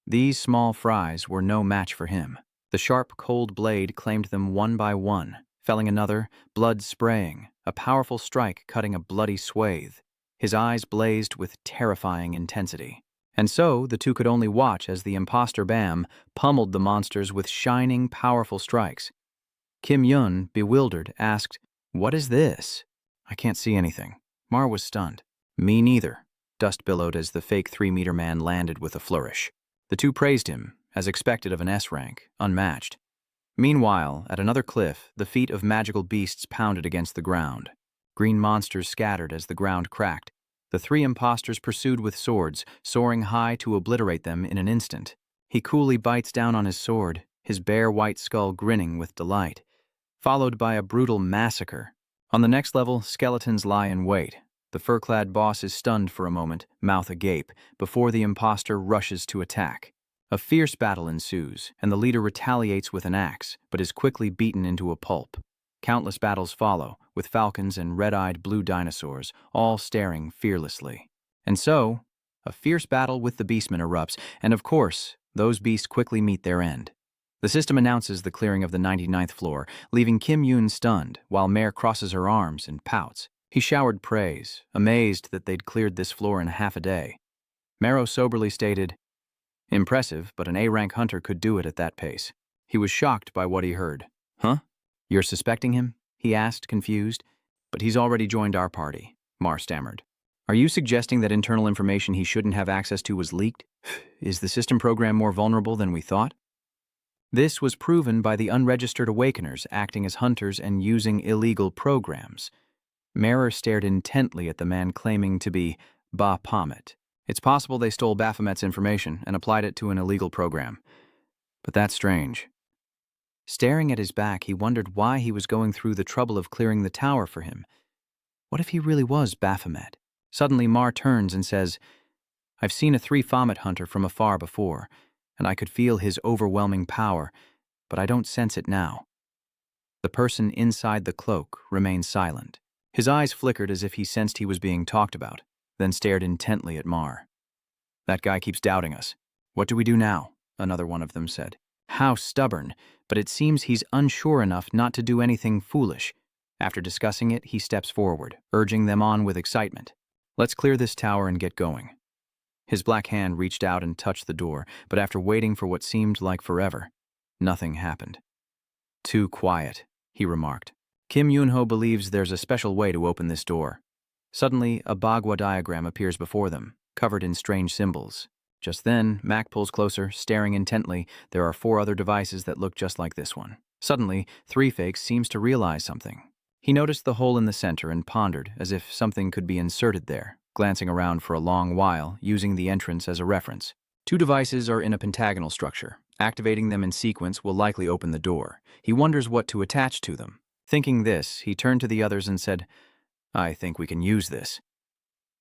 These small fries were no match for him. The sharp, cold blade claimed them one by one, felling another, blood spraying, a powerful strike cutting a bloody swathe. His eyes blazed with terrifying intensity. And so, the two could only watch as the imposter Bam pummeled the monsters with shining, powerful strikes. Kim Yun, bewildered, asked, "What is this?" "I can't see anything." Mar was stunned. "Me neither," dust billowed as the fake 3-meter man landed with a flourish. The two praised him, as expected of an S-rank, unmatched. Meanwhile, at another cliff, the feet of magical beasts pounded against the ground. Green monsters scattered as the ground cracked. The 3 impostors pursued with swords, soaring high to obliterate them in an instant. He coolly bites down on his sword, his bare white skull grinning with delight, followed by a brutal massacre. On the next level, skeletons lie in wait. The fur-clad boss is stunned for a moment, mouth agape, before the impostor rushes to attack. A fierce battle ensues, and the leader retaliates with an axe, but is quickly beaten into a pulp. Countless battles follow, with falcons and red-eyed blue dinosaurs, all staring fearlessly. And so, a fierce battle with the beastmen erupts, and of course, those beasts quickly meet their end. The system announces the clearing of the 99th floor, leaving Kim Yoon stunned, while Mare crosses her arms and pouts. He showered praise, amazed that they'd cleared this floor in half a day. Mero soberly stated, "Impressive, but an A-rank hunter could do it at that pace." He was shocked by what he heard. "Huh? You're suspecting him?" he asked, confused. "But he's already joined our party," Mar stammered. "Are you suggesting that internal information he shouldn't have access to was leaked? Is the system program more vulnerable than we thought?" This was proven by the unregistered awakeners acting as hunters and using illegal programs. Marer stared intently at the man claiming to be Ba Pomet. It's possible they stole Baphomet's information and applied it to an illegal program. But that's strange. Staring at his back, he wondered why he was going through the trouble of clearing the tower for him. What if he really was Baphomet? Suddenly, Mar turns and says, "I've seen a 3-Fomet hunter from afar before, and I could feel his overwhelming power, but I don't sense it now." The person inside the cloak remained silent. His eyes flickered as if he sensed he was being talked about, then stared intently at Mar. "That guy keeps doubting us. What do we do now?" another one of them said. "How stubborn, but it seems he's unsure enough not to do anything foolish." After discussing it, he steps forward, urging them on with excitement. "Let's clear this tower and get going." His black hand reached out and touched the door, but after waiting for what seemed like forever, nothing happened. "Too quiet," he remarked. "Kim Yoon-ho believes there's a special way to open this door." Suddenly, a Bagua diagram appears before them, covered in strange symbols. Just then, Mac pulls closer, staring intently. There are 4 other devices that look just like this one. Suddenly, 3-Fakes seems to realize something. He noticed the hole in the center and pondered, as if something could be inserted there, glancing around for a long while, using the entrance as a reference. 2 devices are in a pentagonal structure. Activating them in sequence will likely open the door. He wonders what to attach to them. Thinking this, he turned to the others and said, "I think we can use this."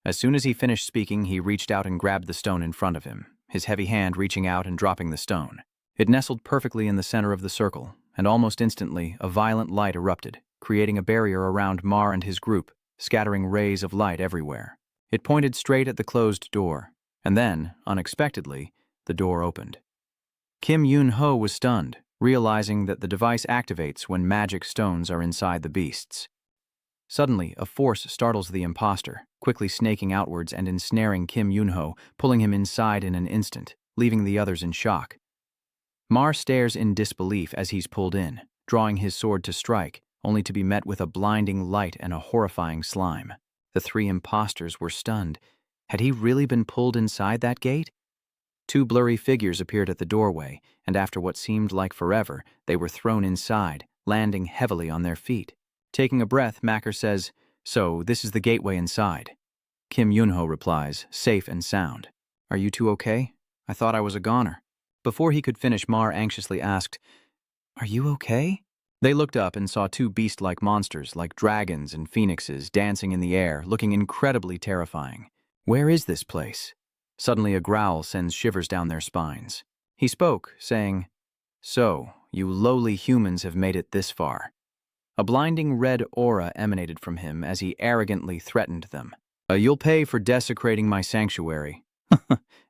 As soon as he finished speaking, he reached out and grabbed the stone in front of him, his heavy hand reaching out and dropping the stone. It nestled perfectly in the center of the circle, and almost instantly, a violent light erupted, creating a barrier around Mar and his group, scattering rays of light everywhere. It pointed straight at the closed door, and then, unexpectedly, the door opened. Kim Yoon-ho was stunned, realizing that the device activates when magic stones are inside the beasts. Suddenly, a force startles the imposter, quickly snaking outwards and ensnaring Kim Yoon-ho, pulling him inside in an instant, leaving the others in shock. Mar stares in disbelief as he's pulled in, drawing his sword to strike, only to be met with a blinding light and a horrifying slime. The 3 imposters were stunned. Had he really been pulled inside that gate? 2 blurry figures appeared at the doorway, and after what seemed like forever, they were thrown inside, landing heavily on their feet. Taking a breath, Macker says, "So, this is the gateway inside." Kim Yoon-ho replies, safe and sound. "Are you 2 okay? I thought I was a goner." Before he could finish, Mar anxiously asked, "Are you okay?" They looked up and saw 2 beast-like monsters, like dragons and phoenixes, dancing in the air, looking incredibly terrifying. "Where is this place?" Suddenly a growl sends shivers down their spines. He spoke, saying, "So, you lowly humans have made it this far." A blinding red aura emanated from him as he arrogantly threatened them. "You'll pay for desecrating my sanctuary."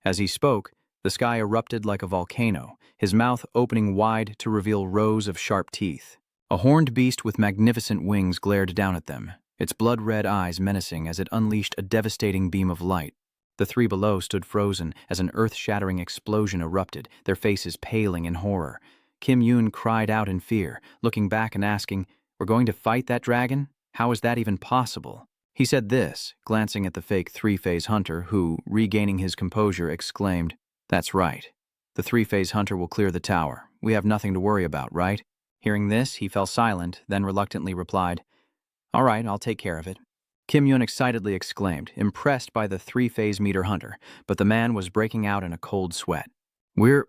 As he spoke, the sky erupted like a volcano, his mouth opening wide to reveal rows of sharp teeth. A horned beast with magnificent wings glared down at them, its blood-red eyes menacing as it unleashed a devastating beam of light. The 3 below stood frozen as an earth-shattering explosion erupted, their faces paling in horror. Kim Yoon cried out in fear, looking back and asking, "We're going to fight that dragon? How is that even possible?" He said this, glancing at the fake 3-Phase hunter who, regaining his composure, exclaimed, "That's right. The 3-Phase hunter will clear the tower. We have nothing to worry about, right?" Hearing this, he fell silent, then reluctantly replied, "All right, I'll take care of it." Kim Yoon excitedly exclaimed, impressed by the 3-Phase meter hunter, but the man was breaking out in a cold sweat. We're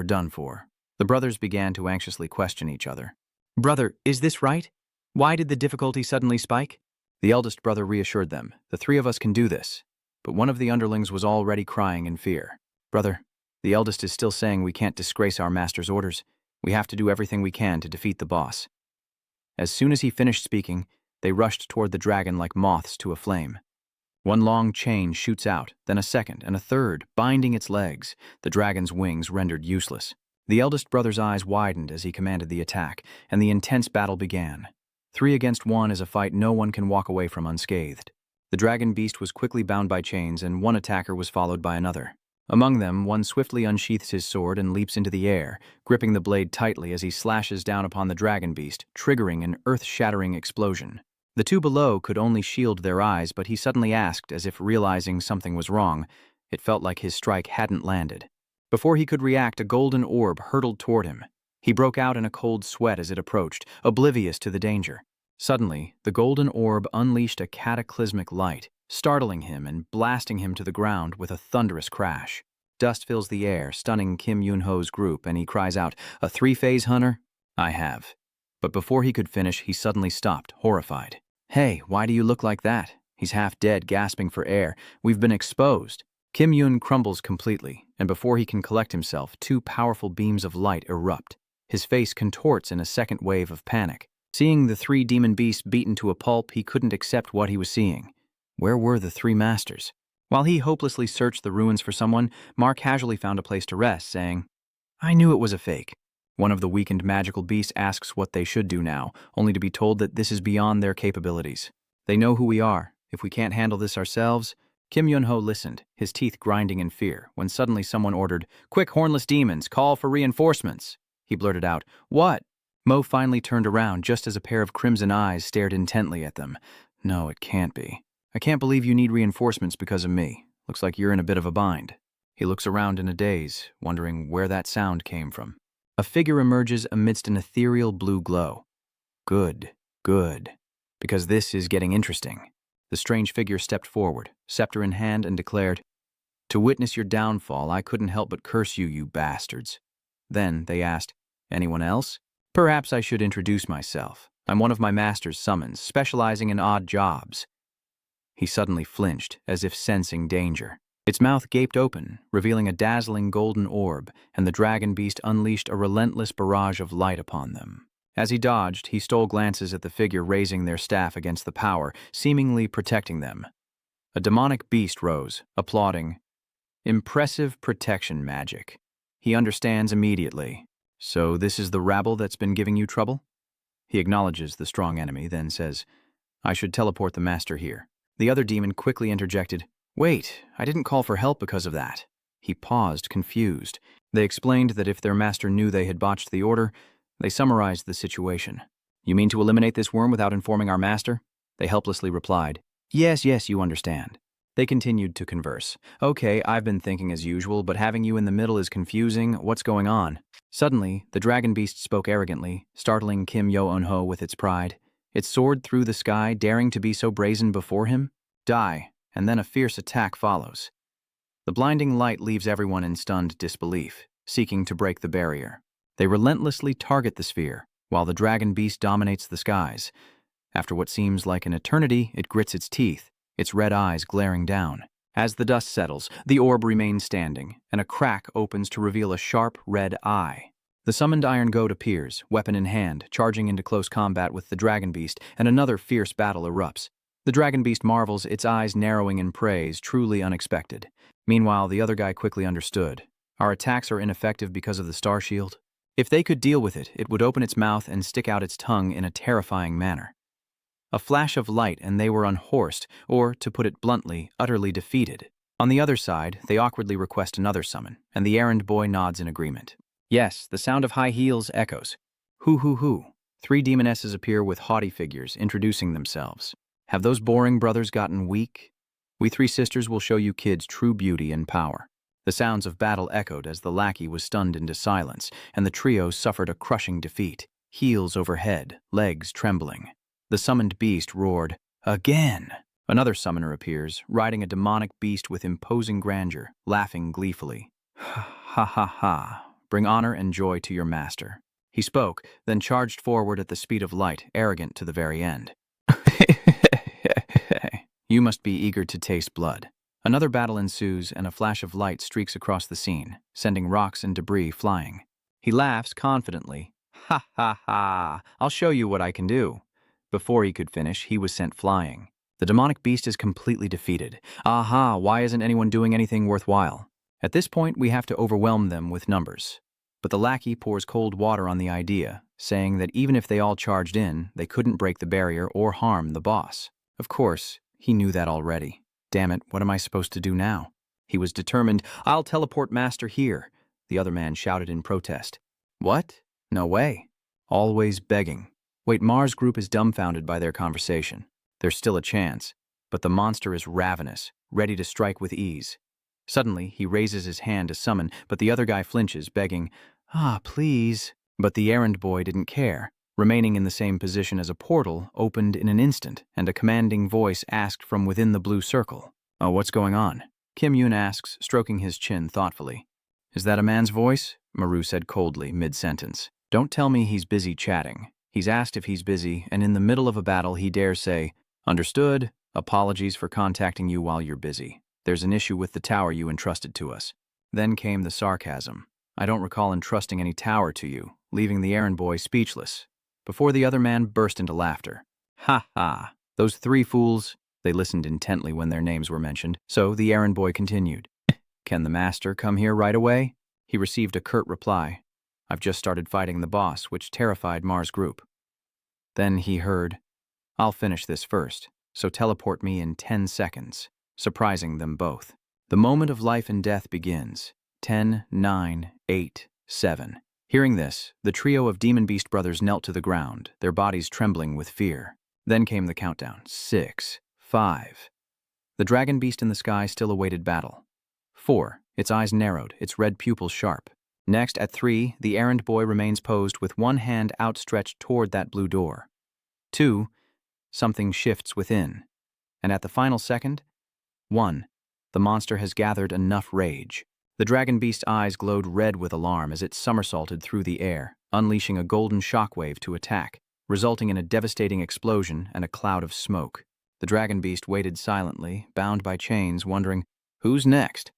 done for." The brothers began to anxiously question each other. "Brother, is this right? Why did the difficulty suddenly spike?" The eldest brother reassured them, "The 3 of us can do this." But one of the underlings was already crying in fear. "Brother, The eldest is still saying we can't disgrace our master's orders. We have to do everything we can to defeat the boss. As soon as he finished speaking, they rushed toward the dragon like moths to a flame. One long chain shoots out, then a second and a third, binding its legs, the dragon's wings rendered useless. The eldest brother's eyes widened as he commanded the attack, and the intense battle began. 3 against 1 is a fight no one can walk away from unscathed. The dragon beast was quickly bound by chains, and one attacker was followed by another. Among them, one swiftly unsheaths his sword and leaps into the air, gripping the blade tightly as he slashes down upon the dragon beast, triggering an earth-shattering explosion. The 2 below could only shield their eyes, but he suddenly asked, as if realizing something was wrong. It felt like his strike hadn't landed. Before he could react, a golden orb hurtled toward him. He broke out in a cold sweat as it approached, oblivious to the danger. Suddenly, the golden orb unleashed a cataclysmic light, startling him and blasting him to the ground with a thunderous crash. Dust fills the air, stunning Kim Yun-ho's group, and he cries out, "A 3-phase hunter? I have." But before he could finish, he suddenly stopped, horrified. "Hey, why do you look like that?" He's half dead, gasping for air. "We've been exposed." Kim Yun crumbles completely, and before he can collect himself, 2 powerful beams of light erupt. His face contorts in a second wave of panic. Seeing the 3 demon beasts beaten to a pulp, he couldn't accept what he was seeing. Where were the 3 masters? While he hopelessly searched the ruins for someone, Mark casually found a place to rest, saying, "I knew it was a fake." One of the weakened magical beasts asks what they should do now, only to be told that this is beyond their capabilities. They know who we are. If we can't handle this ourselves... Kim Yun-ho listened, his teeth grinding in fear, when suddenly someone ordered, "Quick, hornless demons, call for reinforcements." He blurted out, "What?" Mo finally turned around just as a pair of crimson eyes stared intently at them. "No, it can't be. I can't believe you need reinforcements because of me. Looks like you're in a bit of a bind." He looks around in a daze, wondering where that sound came from. A figure emerges amidst an ethereal blue glow. Good, because this is getting interesting. The strange figure stepped forward, scepter in hand, and declared, "To witness your downfall, I couldn't help but curse you, you bastards." Then they asked, "Anyone else?" "Perhaps I should introduce myself. I'm one of my master's summons, specializing in odd jobs." He suddenly flinched, as if sensing danger. Its mouth gaped open, revealing a dazzling golden orb, and the dragon beast unleashed a relentless barrage of light upon them. As he dodged, he stole glances at the figure raising their staff against the power, seemingly protecting them. A demonic beast rose, applauding. Impressive protection magic. He understands immediately. "So this is the rabble that's been giving you trouble?" He acknowledges the strong enemy, then says, "I should teleport the master here." The other demon quickly interjected, "Wait, I didn't call for help because of that." He paused, confused. They explained that if their master knew they had botched the order, they summarized the situation. "You mean to eliminate this worm without informing our master?" They helplessly replied, Yes, you understand." They continued to converse. "Okay, I've been thinking as usual, but having you in the middle is confusing. What's going on?" Suddenly, the dragon beast spoke arrogantly, startling Kim Yo-eun-ho with its pride. It soared through the sky, daring to be so brazen before him. Die, and then a fierce attack follows. The blinding light leaves everyone in stunned disbelief, seeking to break the barrier. They relentlessly target the sphere, while the dragon beast dominates the skies. After what seems like an eternity, it grits its teeth, its red eyes glaring down. As the dust settles, the orb remains standing, and a crack opens to reveal a sharp red eye. The summoned iron goat appears, weapon in hand, charging into close combat with the dragon beast, and another fierce battle erupts. The dragon beast marvels, its eyes narrowing in praise, truly unexpected. Meanwhile, the other guy quickly understood. Our attacks are ineffective because of the star shield. If they could deal with it, it would open its mouth and stick out its tongue in a terrifying manner. A flash of light and they were unhorsed, or, to put it bluntly, utterly defeated. On the other side, they awkwardly request another summon, and the errand boy nods in agreement. Yes, the sound of high heels echoes. Hoo. 3 demonesses appear with haughty figures, introducing themselves. Have those boring brothers gotten weak? We 3 sisters will show you kids true beauty and power. The sounds of battle echoed as the lackey was stunned into silence, and the trio suffered a crushing defeat, heels overhead, legs trembling. The summoned beast roared, "Again!" Another summoner appears, riding a demonic beast with imposing grandeur, laughing gleefully. Ha. Bring honor and joy to your master." He spoke, then charged forward at the speed of light, arrogant to the very end. You must be eager to taste blood. Another battle ensues, and a flash of light streaks across the scene, sending rocks and debris flying. He laughs confidently. Ha ha ha, I'll show you what I can do. Before he could finish, he was sent flying. The demonic beast is completely defeated. Aha, why isn't anyone doing anything worthwhile? At this point, we have to overwhelm them with numbers. But the lackey pours cold water on the idea, saying that even if they all charged in, they couldn't break the barrier or harm the boss. Of course, he knew that already. Damn it, what am I supposed to do now? He was determined. I'll teleport Master here, the other man shouted in protest. What? No way. Always begging. Wait, Mars Group is dumbfounded by their conversation. There's still a chance, but the monster is ravenous, ready to strike with ease. Suddenly, he raises his hand to summon, but the other guy flinches, begging, please. But the errand boy didn't care. Remaining in the same position as a portal opened in an instant, and a commanding voice asked from within the blue circle. Oh, what's going on? Kim Yoon asks, stroking his chin thoughtfully. Is that a man's voice? Maru said coldly, mid-sentence. Don't tell me he's busy chatting. He's asked if he's busy, and in the middle of a battle he dares say, Understood. Apologies for contacting you while you're busy. There's an issue with the tower you entrusted to us. Then came the sarcasm. I don't recall entrusting any tower to you, leaving the errand boy speechless. Before the other man burst into laughter. Ha ha, those three fools. They listened intently when their names were mentioned, so the errand boy continued. Can the master come here right away? He received a curt reply. I've just started fighting the boss, which terrified Mars Group. Then he heard, I'll finish this first, so teleport me in 10 seconds, surprising them both. The moment of life and death begins. 10, 9, 8, 7. Hearing this, the trio of Demon Beast brothers knelt to the ground, their bodies trembling with fear. Then came the countdown. 6, 5. The dragon beast in the sky still awaited battle. 4. Its eyes narrowed, its red pupils sharp. Next, at 3, the errand boy remains posed with one hand outstretched toward that blue door. 2. Something shifts within. And at the final second, 1. The monster has gathered enough rage. The dragon beast's eyes glowed red with alarm as it somersaulted through the air, unleashing a golden shockwave to attack, resulting in a devastating explosion and a cloud of smoke. The dragon beast waited silently, bound by chains, wondering, who's next?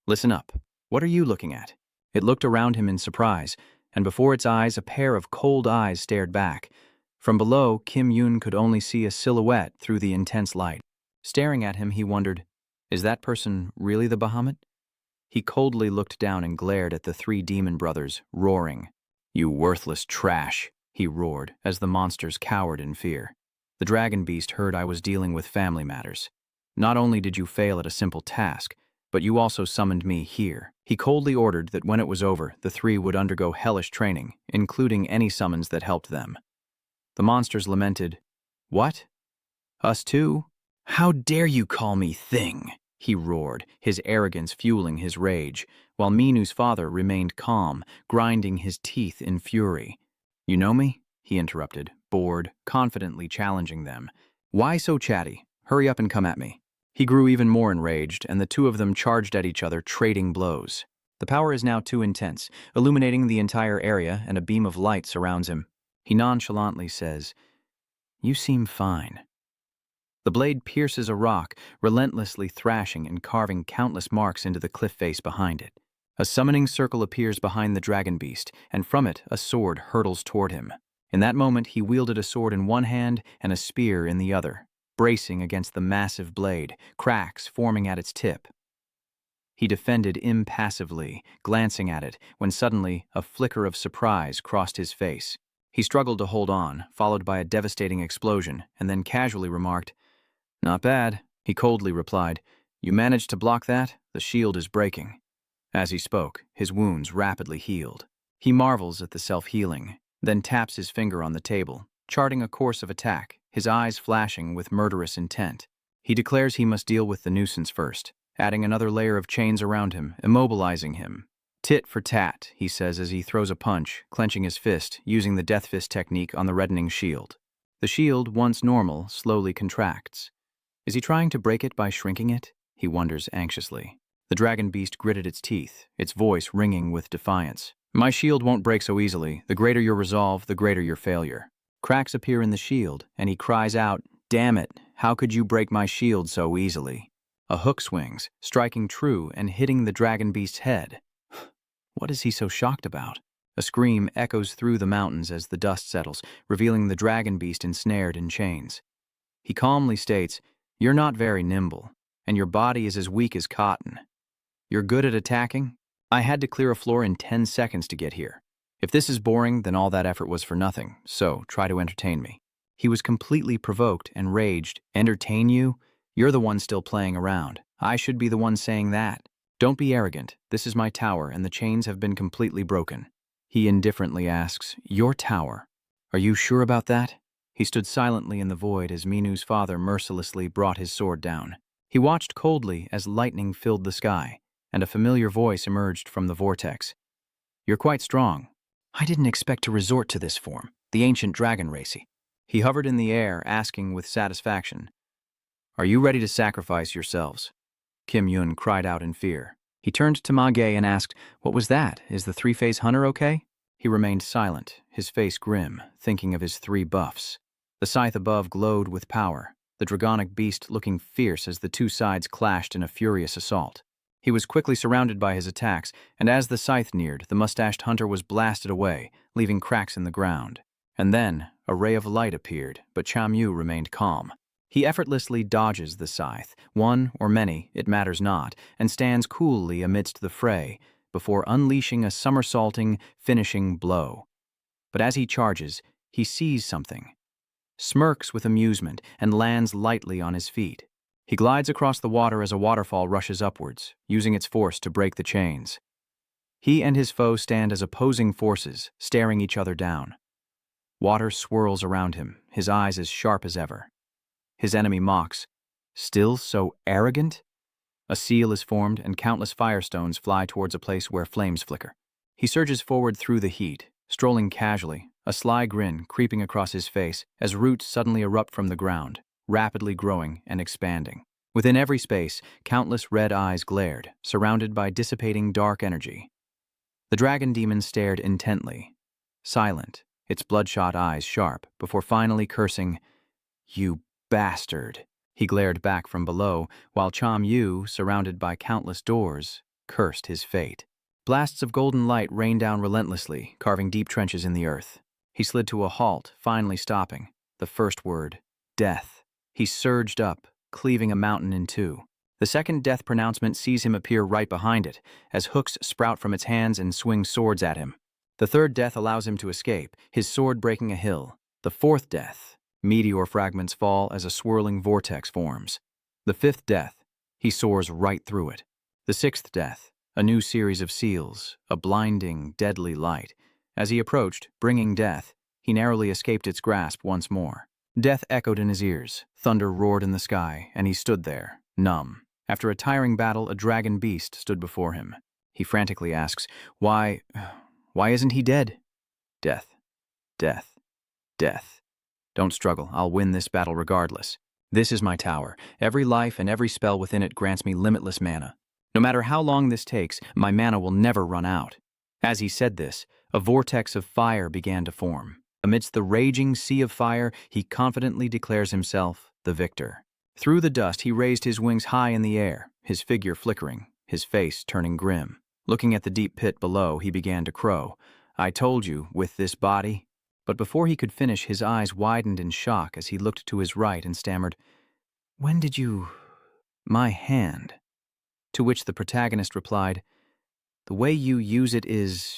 Listen up. What are you looking at? It looked around him in surprise, and before its eyes a pair of cold eyes stared back. From below, Kim Yoon could only see a silhouette through the intense light. Staring at him, he wondered, is that person really the Bahamut? He coldly looked down and glared at the 3 demon brothers, roaring. You worthless trash, he roared, as the monsters cowered in fear. The dragon beast heard I was dealing with family matters. Not only did you fail at a simple task, but you also summoned me here. He coldly ordered that when it was over, the 3 would undergo hellish training, including any summons that helped them. The monsters lamented, What? Us too? How dare you call me thing? He roared, his arrogance fueling his rage, while Minu's father remained calm, grinding his teeth in fury. You know me? He interrupted, bored, confidently challenging them. Why so chatty? Hurry up and come at me. He grew even more enraged, and the 2 of them charged at each other, trading blows. The power is now too intense, illuminating the entire area, and a beam of light surrounds him. He nonchalantly says, You seem fine. The blade pierces a rock, relentlessly thrashing and carving countless marks into the cliff face behind it. A summoning circle appears behind the dragon beast, and from it a sword hurtles toward him. In that moment, he wielded a sword in one hand and a spear in the other, bracing against the massive blade, cracks forming at its tip. He defended impassively, glancing at it, when suddenly a flicker of surprise crossed his face. He struggled to hold on, followed by a devastating explosion, and then casually remarked, Not bad. He coldly replied, You managed to block that? The shield is breaking. As he spoke, his wounds rapidly healed. He marvels at the self-healing, then taps his finger on the table, charting a course of attack, his eyes flashing with murderous intent. He declares he must deal with the nuisance first, adding another layer of chains around him, immobilizing him. Tit for tat, he says as he throws a punch, clenching his fist, using the death fist technique on the reddening shield. The shield, once normal, slowly contracts. Is he trying to break it by shrinking it? He wonders anxiously. The dragon beast gritted its teeth, its voice ringing with defiance. My shield won't break so easily. The greater your resolve, the greater your failure. Cracks appear in the shield, and he cries out, Damn it, how could you break my shield so easily? A hook swings, striking true and hitting the dragon beast's head. What is he so shocked about? A scream echoes through the mountains as the dust settles, revealing the dragon beast ensnared in chains. He calmly states, "You're not very nimble, and your body is as weak as cotton. You're good at attacking? I had to clear a floor in 10 seconds to get here. If this is boring, then all that effort was for nothing, so try to entertain me." He was completely provoked and raged. "Entertain you? You're the one still playing around. I should be the one saying that. Don't be arrogant. This is my tower, and the chains have been completely broken." He indifferently asks, "Your tower? Are you sure about that?" He stood silently in the void as Minu's father mercilessly brought his sword down. He watched coldly as lightning filled the sky, and a familiar voice emerged from the vortex. "You're quite strong. I didn't expect to resort to this form, the ancient dragon racy." He hovered in the air, asking with satisfaction, "Are you ready to sacrifice yourselves?" Kim Yun cried out in fear. He turned to Ma Ge and asked, "What was that? Is the three-phase hunter okay?" He remained silent, his face grim, thinking of his 3 buffs. The scythe above glowed with power, the dragonic beast looking fierce as the 2 sides clashed in a furious assault. He was quickly surrounded by his attacks, and as the scythe neared, the mustached hunter was blasted away, leaving cracks in the ground. And then, a ray of light appeared, but Chamyu remained calm. He effortlessly dodges the scythe, one or many, it matters not, and stands coolly amidst the fray, before unleashing a somersaulting, finishing blow. But as he charges, he sees something, smirks with amusement, and lands lightly on his feet. He glides across the water as a waterfall rushes upwards, using its force to break the chains. He and his foe stand as opposing forces, staring each other down. Water swirls around him, his eyes as sharp as ever. His enemy mocks, "Still so arrogant?" A seal is formed and countless firestones fly towards a place where flames flicker. He surges forward through the heat, strolling casually, a sly grin creeping across his face as roots suddenly erupt from the ground, rapidly growing and expanding. Within every space, countless red eyes glared, surrounded by dissipating dark energy. The dragon demon stared intently, silent, its bloodshot eyes sharp, before finally cursing, "You bastard." He glared back from below, while Cham Yu, surrounded by countless doors, cursed his fate. Blasts of golden light rained down relentlessly, carving deep trenches in the earth. He slid to a halt, finally stopping. The first word, death. He surged up, cleaving a mountain in 2. The second death pronouncement sees him appear right behind it, as hooks sprout from its hands and swing swords at him. The third death allows him to escape, his sword breaking a hill. The fourth death, meteor fragments fall as a swirling vortex forms. The fifth death, he soars right through it. The sixth death, a new series of seals, a blinding, deadly light. As he approached, bringing death, he narrowly escaped its grasp once more. Death echoed in his ears, thunder roared in the sky, and he stood there, numb. After a tiring battle, a dragon beast stood before him. He frantically asks, Why isn't he dead?" "Death, death, death. Don't struggle, I'll win this battle regardless. This is my tower. Every life and every spell within it grants me limitless mana. No matter how long this takes, my mana will never run out." As he said this, a vortex of fire began to form. Amidst the raging sea of fire, he confidently declares himself the victor. Through the dust, he raised his wings high in the air, his figure flickering, his face turning grim. Looking at the deep pit below, he began to crow, "I told you, with this body." But before he could finish, his eyes widened in shock as he looked to his right and stammered, "When did you... my hand?" To which the protagonist replied, "The way you use it is...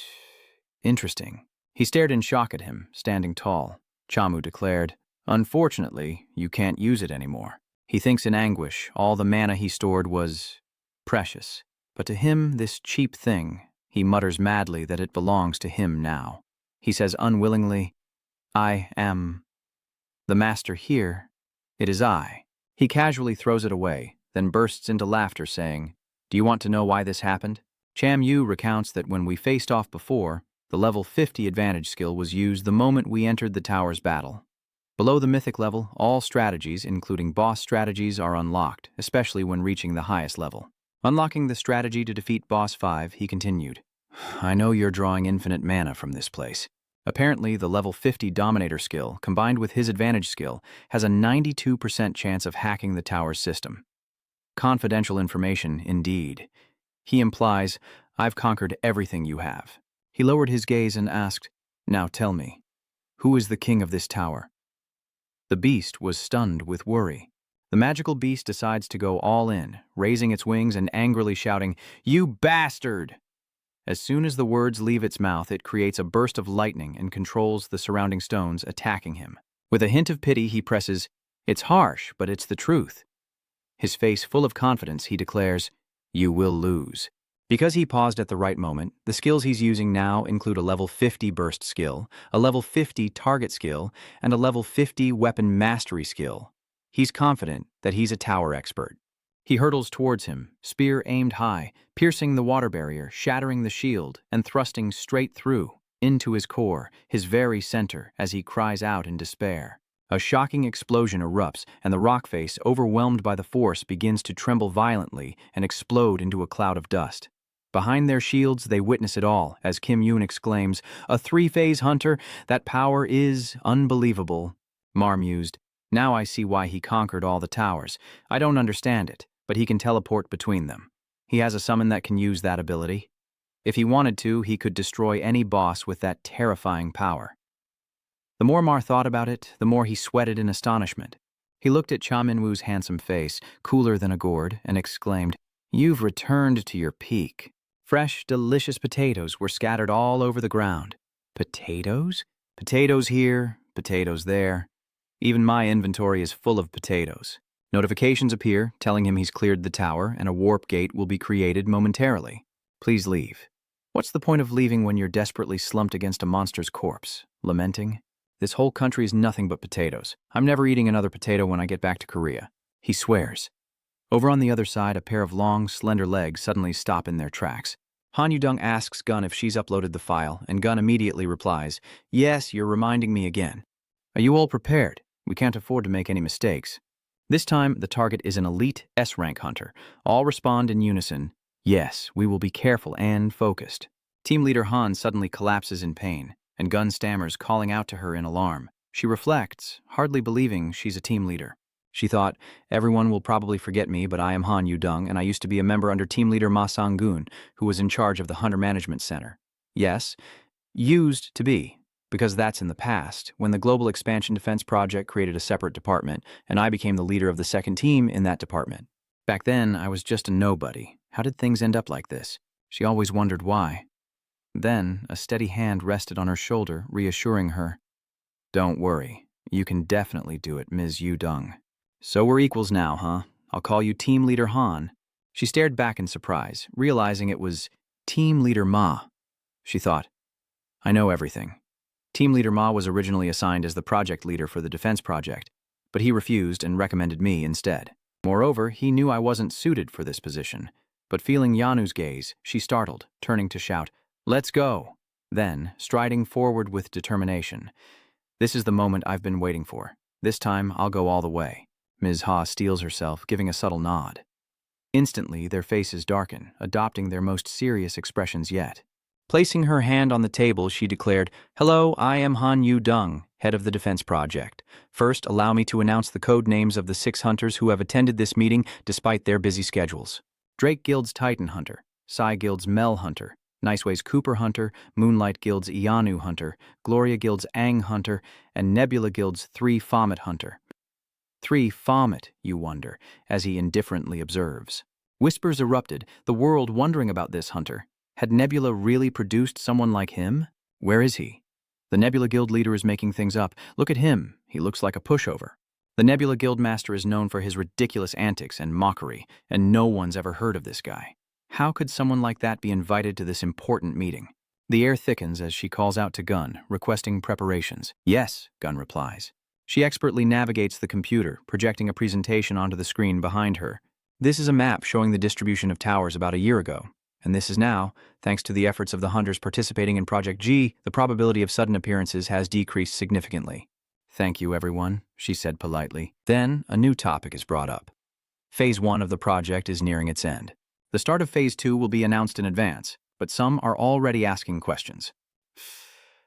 interesting." He stared in shock at him, standing tall. Chamu declared, "Unfortunately, you can't use it anymore." He thinks in anguish all the mana he stored was... precious. But to him, this cheap thing, he mutters madly that it belongs to him now. He says unwillingly, "I am the master here. It is I." He casually throws it away, then bursts into laughter, saying, "Do you want to know why this happened?" Cham Yu recounts that when we faced off before, the level 50 advantage skill was used the moment we entered the tower's battle. Below the mythic level, all strategies, including boss strategies, are unlocked, especially when reaching the highest level. Unlocking the strategy to defeat Boss 5, he continued, "I know you're drawing infinite mana from this place. Apparently, the level 50 Dominator skill, combined with his advantage skill, has a 92% chance of hacking the tower's system. Confidential information, indeed. He implies, I've conquered everything you have. He lowered his gaze and asked, now tell me, who is the king of this tower? The beast was stunned with worry. The magical beast decides to go all in, raising its wings and angrily shouting, you bastard! As soon as the words leave its mouth, it creates a burst of lightning and controls the surrounding stones, attacking him. With a hint of pity, he presses, it's harsh, but it's the truth. His face full of confidence, he declares, you will lose. Because he paused at the right moment, the skills he's using now include a level 50 burst skill, a level 50 target skill, and a level 50 weapon mastery skill. He's confident that he's a tower expert. He hurtles towards him, spear aimed high, piercing the water barrier, shattering the shield, and thrusting straight through, into his core, his very center, as he cries out in despair. A shocking explosion erupts, and the rock face, overwhelmed by the force, begins to tremble violently and explode into a cloud of dust. Behind their shields, they witness it all, as Kim Yoon exclaims, a three-phase hunter, that power is unbelievable. Mar mused, now I see why he conquered all the towers. I don't understand it, but he can teleport between them. He has a summon that can use that ability. If he wanted to, he could destroy any boss with that terrifying power. The more Mar thought about it, the more he sweated in astonishment. He looked at Cha Min-woo's handsome face, cooler than a gourd, and exclaimed, you've returned to your peak. Fresh, delicious potatoes were scattered all over the ground. Potatoes? Potatoes here, potatoes there. Even my inventory is full of potatoes. Notifications appear, telling him he's cleared the tower, and a warp gate will be created momentarily. Please leave. What's the point of leaving when you're desperately slumped against a monster's corpse? Lamenting? This whole country is nothing but potatoes. I'm never eating another potato when I get back to Korea. He swears. Over on the other side, a pair of long, slender legs suddenly stop in their tracks. Han Yudong asks Gun if she's uploaded the file, and Gun immediately replies, yes, you're reminding me again. Are you all prepared? We can't afford to make any mistakes. This time, the target is an elite S-rank hunter. All respond in unison, yes, we will be careful and focused. Team leader Han suddenly collapses in pain, and Gun stammers, calling out to her in alarm. She reflects, hardly believing she's a team leader. She thought, everyone will probably forget me, but I am Han Yudong, and I used to be a member under team leader Ma Sang-gun, who was in charge of the Hunter Management Center. Yes, used to be, because that's in the past, when the Global Expansion Defense Project created a separate department, and I became the leader of the second team in that department. Back then, I was just a nobody. How did things end up like this? She always wondered why. Then, a steady hand rested on her shoulder, reassuring her. Don't worry, you can definitely do it, Ms. Yudong. So we're equals now, huh? I'll call you Team Leader Han. She stared back in surprise, realizing it was Team Leader Ma. She thought, I know everything. Team Leader Ma was originally assigned as the project leader for the defense project, but he refused and recommended me instead. Moreover, he knew I wasn't suited for this position, but feeling Yanu's gaze, she startled, turning to shout, let's go! Then, striding forward with determination, this is the moment I've been waiting for. This time, I'll go all the way. Ms. Ha steels herself, giving a subtle nod. Instantly, their faces darken, adopting their most serious expressions yet. Placing her hand on the table, she declared, hello, I am Han Yudong, head of the defense project. First, allow me to announce the code names of the 6 hunters who have attended this meeting despite their busy schedules. Drake Guild's Titan Hunter, Psy Guild's Mel Hunter, Niceway's Cooper Hunter, Moonlight Guild's Ianu Hunter, Gloria Guild's Aang Hunter, and Nebula Guild's 3 Fomet Hunter. 3 Fomet, you wonder, as he indifferently observes. Whispers erupted, the world wondering about this hunter. Had Nebula really produced someone like him? Where is he? The Nebula Guild leader is making things up. Look at him, he looks like a pushover. The Nebula Guild master is known for his ridiculous antics and mockery, and no one's ever heard of this guy. How could someone like that be invited to this important meeting? The air thickens as she calls out to Gun, requesting preparations. Yes, Gun replies. She expertly navigates the computer, projecting a presentation onto the screen behind her. This is a map showing the distribution of towers about a year ago, and this is now, thanks to the efforts of the hunters participating in Project G, the probability of sudden appearances has decreased significantly. Thank you, everyone, she said politely. Then, a new topic is brought up. Phase 1 of the project is nearing its end. The start of Phase 2 will be announced in advance, but some are already asking questions.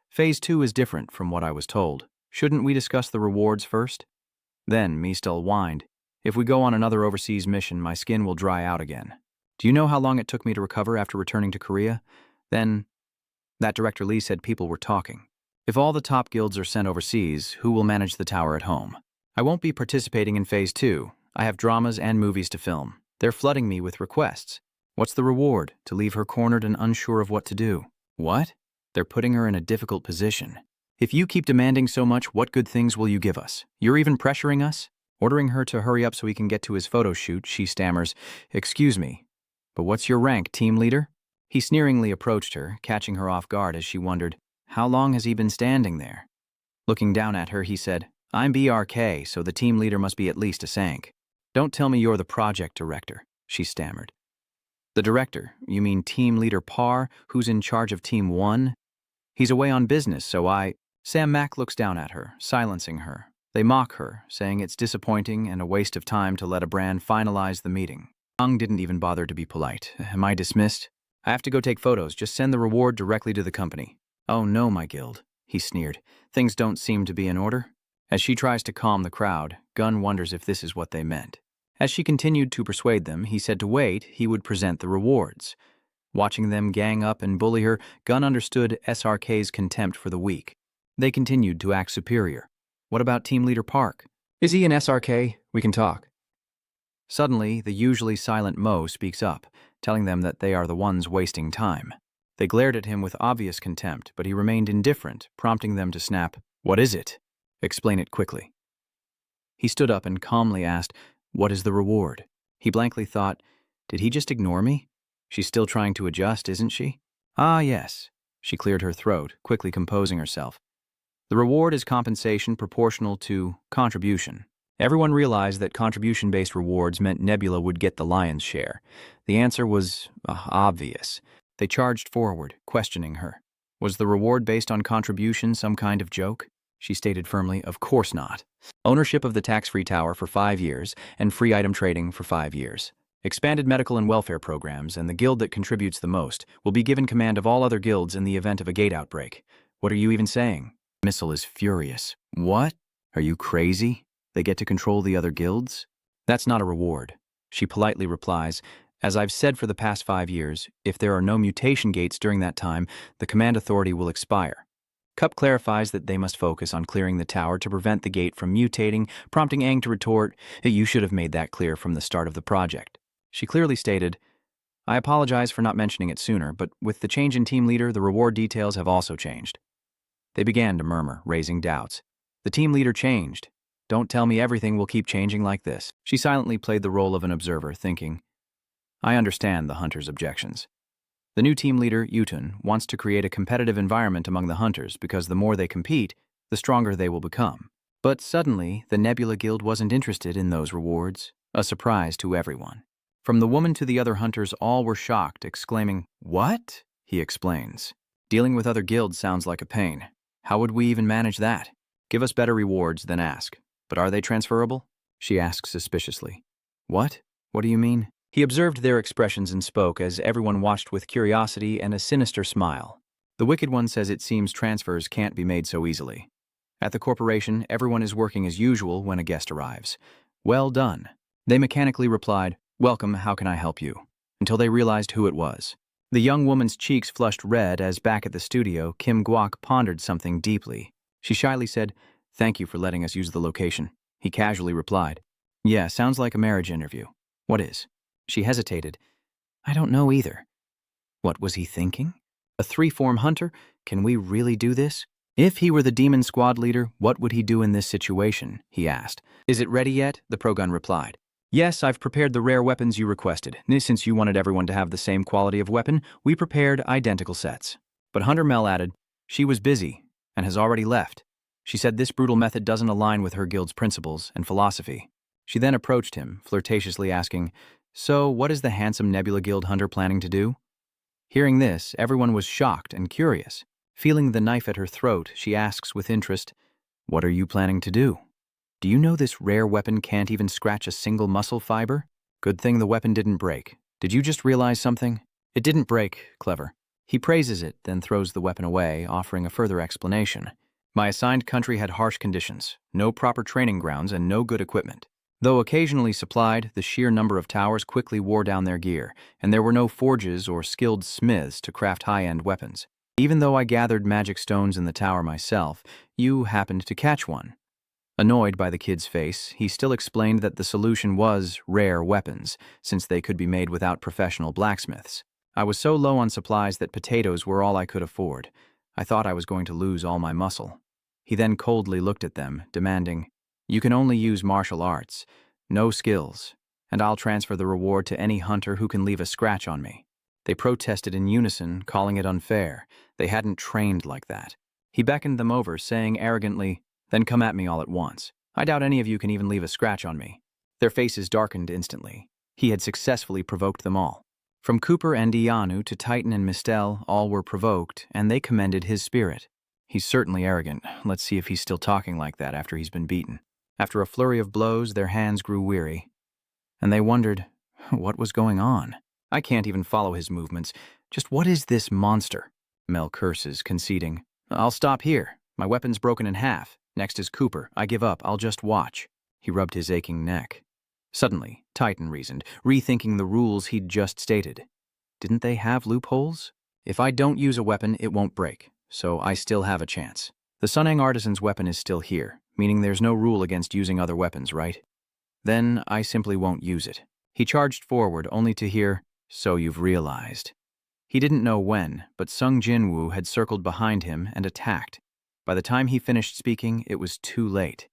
Phase 2 is different from what I was told. Shouldn't we discuss the rewards first? Then Mistel whined. If we go on another overseas mission, my skin will dry out again. Do you know how long it took me to recover after returning to Korea? Then, that Director Lee said people were talking. If all the top guilds are sent overseas, who will manage the tower at home? I won't be participating in Phase 2. I have dramas and movies to film. They're flooding me with requests. What's the reward? To leave her cornered and unsure of what to do. What? They're putting her in a difficult position. If you keep demanding so much, what good things will you give us? You're even pressuring us? Ordering her to hurry up so he can get to his photo shoot, she stammers, "Excuse me, but what's your rank, team leader?" He sneeringly approached her, catching her off guard as she wondered, how long has he been standing there? Looking down at her, he said, "I'm BRK, so the team leader must be at least a Sank." "Don't tell me you're the project director," she stammered. "The director? You mean team leader Parr, who's in charge of Team 1? He's away on business, so Sam Mack looks down at her, silencing her. They mock her, saying it's disappointing and a waste of time to let a brand finalize the meeting. Ang didn't even bother to be polite. "Am I dismissed? I have to go take photos. Just send the reward directly to the company." "Oh no, my guild," he sneered. "Things don't seem to be in order." As she tries to calm the crowd, Gunn wonders if this is what they meant. As she continued to persuade them, he said to wait, he would present the rewards. Watching them gang up and bully her, Gunn understood SRK's contempt for the weak. They continued to act superior. "What about Team Leader Park? Is he an SRK? We can talk." Suddenly, the usually silent Mo speaks up, telling them that they are the ones wasting time. They glared at him with obvious contempt, but he remained indifferent, prompting them to snap, "What is it? Explain it quickly." He stood up and calmly asked, "What is the reward?" He blankly thought, did he just ignore me? She's still trying to adjust, isn't she? "Ah, yes." She cleared her throat, quickly composing herself. "The reward is compensation proportional to contribution." Everyone realized that contribution-based rewards meant Nebula would get the lion's share. The answer was obvious. They charged forward, questioning her. Was the reward based on contribution some kind of joke? She stated firmly, "Of course not. Ownership of the tax-free tower for 5 years and free item trading for 5 years. Expanded medical and welfare programs, and the guild that contributes the most will be given command of all other guilds in the event of a gate outbreak." "What are you even saying?" Missile is furious. "What? Are you crazy? They get to control the other guilds?" "That's not a reward." She politely replies, "As I've said for the past 5 years, if there are no mutation gates during that time, the command authority will expire." Cup clarifies that they must focus on clearing the tower to prevent the gate from mutating, prompting Aang to retort, "You should have made that clear from the start of the project." She clearly stated, "I apologize for not mentioning it sooner, but with the change in team leader, the reward details have also changed." They began to murmur, raising doubts. "The team leader changed. Don't tell me everything will keep changing like this." She silently played the role of an observer, thinking, "I understand the hunters' objections. The new team leader, Yutun, wants to create a competitive environment among the hunters because the more they compete, the stronger they will become." But suddenly, the Nebula Guild wasn't interested in those rewards, a surprise to everyone. From the woman to the other hunters, all were shocked, exclaiming, "What?" He explains. "Dealing with other guilds sounds like a pain. How would we even manage that? Give us better rewards, then ask. But are they transferable?" She asked suspiciously. "What? What do you mean?" He observed their expressions and spoke as everyone watched with curiosity and a sinister smile. "The Wicked One says it seems transfers can't be made so easily. At the corporation, everyone is working as usual when a guest arrives. Well done." They mechanically replied, "Welcome, how can I help you?" until they realized who it was. The young woman's cheeks flushed red as back at the studio, Kim Guok pondered something deeply. She shyly said, "Thank you for letting us use the location." He casually replied, "Yeah, sounds like a marriage interview. What is?" She hesitated. "I don't know either." What was he thinking? A 3-form hunter? Can we really do this? If he were the demon squad leader, what would he do in this situation? He asked. "Is it ready yet?" the Progun replied. "Yes, I've prepared the rare weapons you requested. Since you wanted everyone to have the same quality of weapon, we prepared identical sets." But Hunter Mel added, "She was busy and has already left. She said this brutal method doesn't align with her guild's principles and philosophy." She then approached him, flirtatiously asking, "So, what is the handsome Nebula Guild hunter planning to do?" Hearing this, everyone was shocked and curious. Feeling the knife at her throat, she asks with interest, "What are you planning to do? Do you know this rare weapon can't even scratch a single muscle fiber? Good thing the weapon didn't break. Did you just realize something? It didn't break, clever." He praises it, then throws the weapon away, offering a further explanation. "My assigned country had harsh conditions, no proper training grounds, and no good equipment. Though occasionally supplied, the sheer number of towers quickly wore down their gear, and there were no forges or skilled smiths to craft high-end weapons. Even though I gathered magic stones in the tower myself, you happened to catch one. Annoyed by the kid's face, he still explained that the solution was rare weapons, since they could be made without professional blacksmiths. I was so low on supplies that potatoes were all I could afford. I thought I was going to lose all my muscle. He then coldly looked at them, demanding, "You can only use martial arts, no skills, and I'll transfer the reward to any hunter who can leave a scratch on me." They protested in unison, calling it unfair. They hadn't trained like that. He beckoned them over, saying arrogantly, "Then come at me all at once. I doubt any of you can even leave a scratch on me." Their faces darkened instantly. He had successfully provoked them all. From Cooper and Ianu to Titan and Mistel, all were provoked, and they commended his spirit. "He's certainly arrogant. Let's see if he's still talking like that after he's been beaten." After a flurry of blows, their hands grew weary, and they wondered what was going on. "I can't even follow his movements. Just what is this monster?" Mel curses, conceding, "I'll stop here. My weapon's broken in half. Next is Cooper. I give up. I'll just watch." He rubbed his aching neck. Suddenly, Titan reasoned, rethinking the rules he'd just stated. Didn't they have loopholes? "If I don't use a weapon, it won't break, so I still have a chance. The Sunang artisan's weapon is still here, meaning there's no rule against using other weapons, right? Then I simply won't use it." He charged forward, only to hear, "So you've realized." He didn't know when, but Sung Jinwoo had circled behind him and attacked. By the time he finished speaking, it was too late.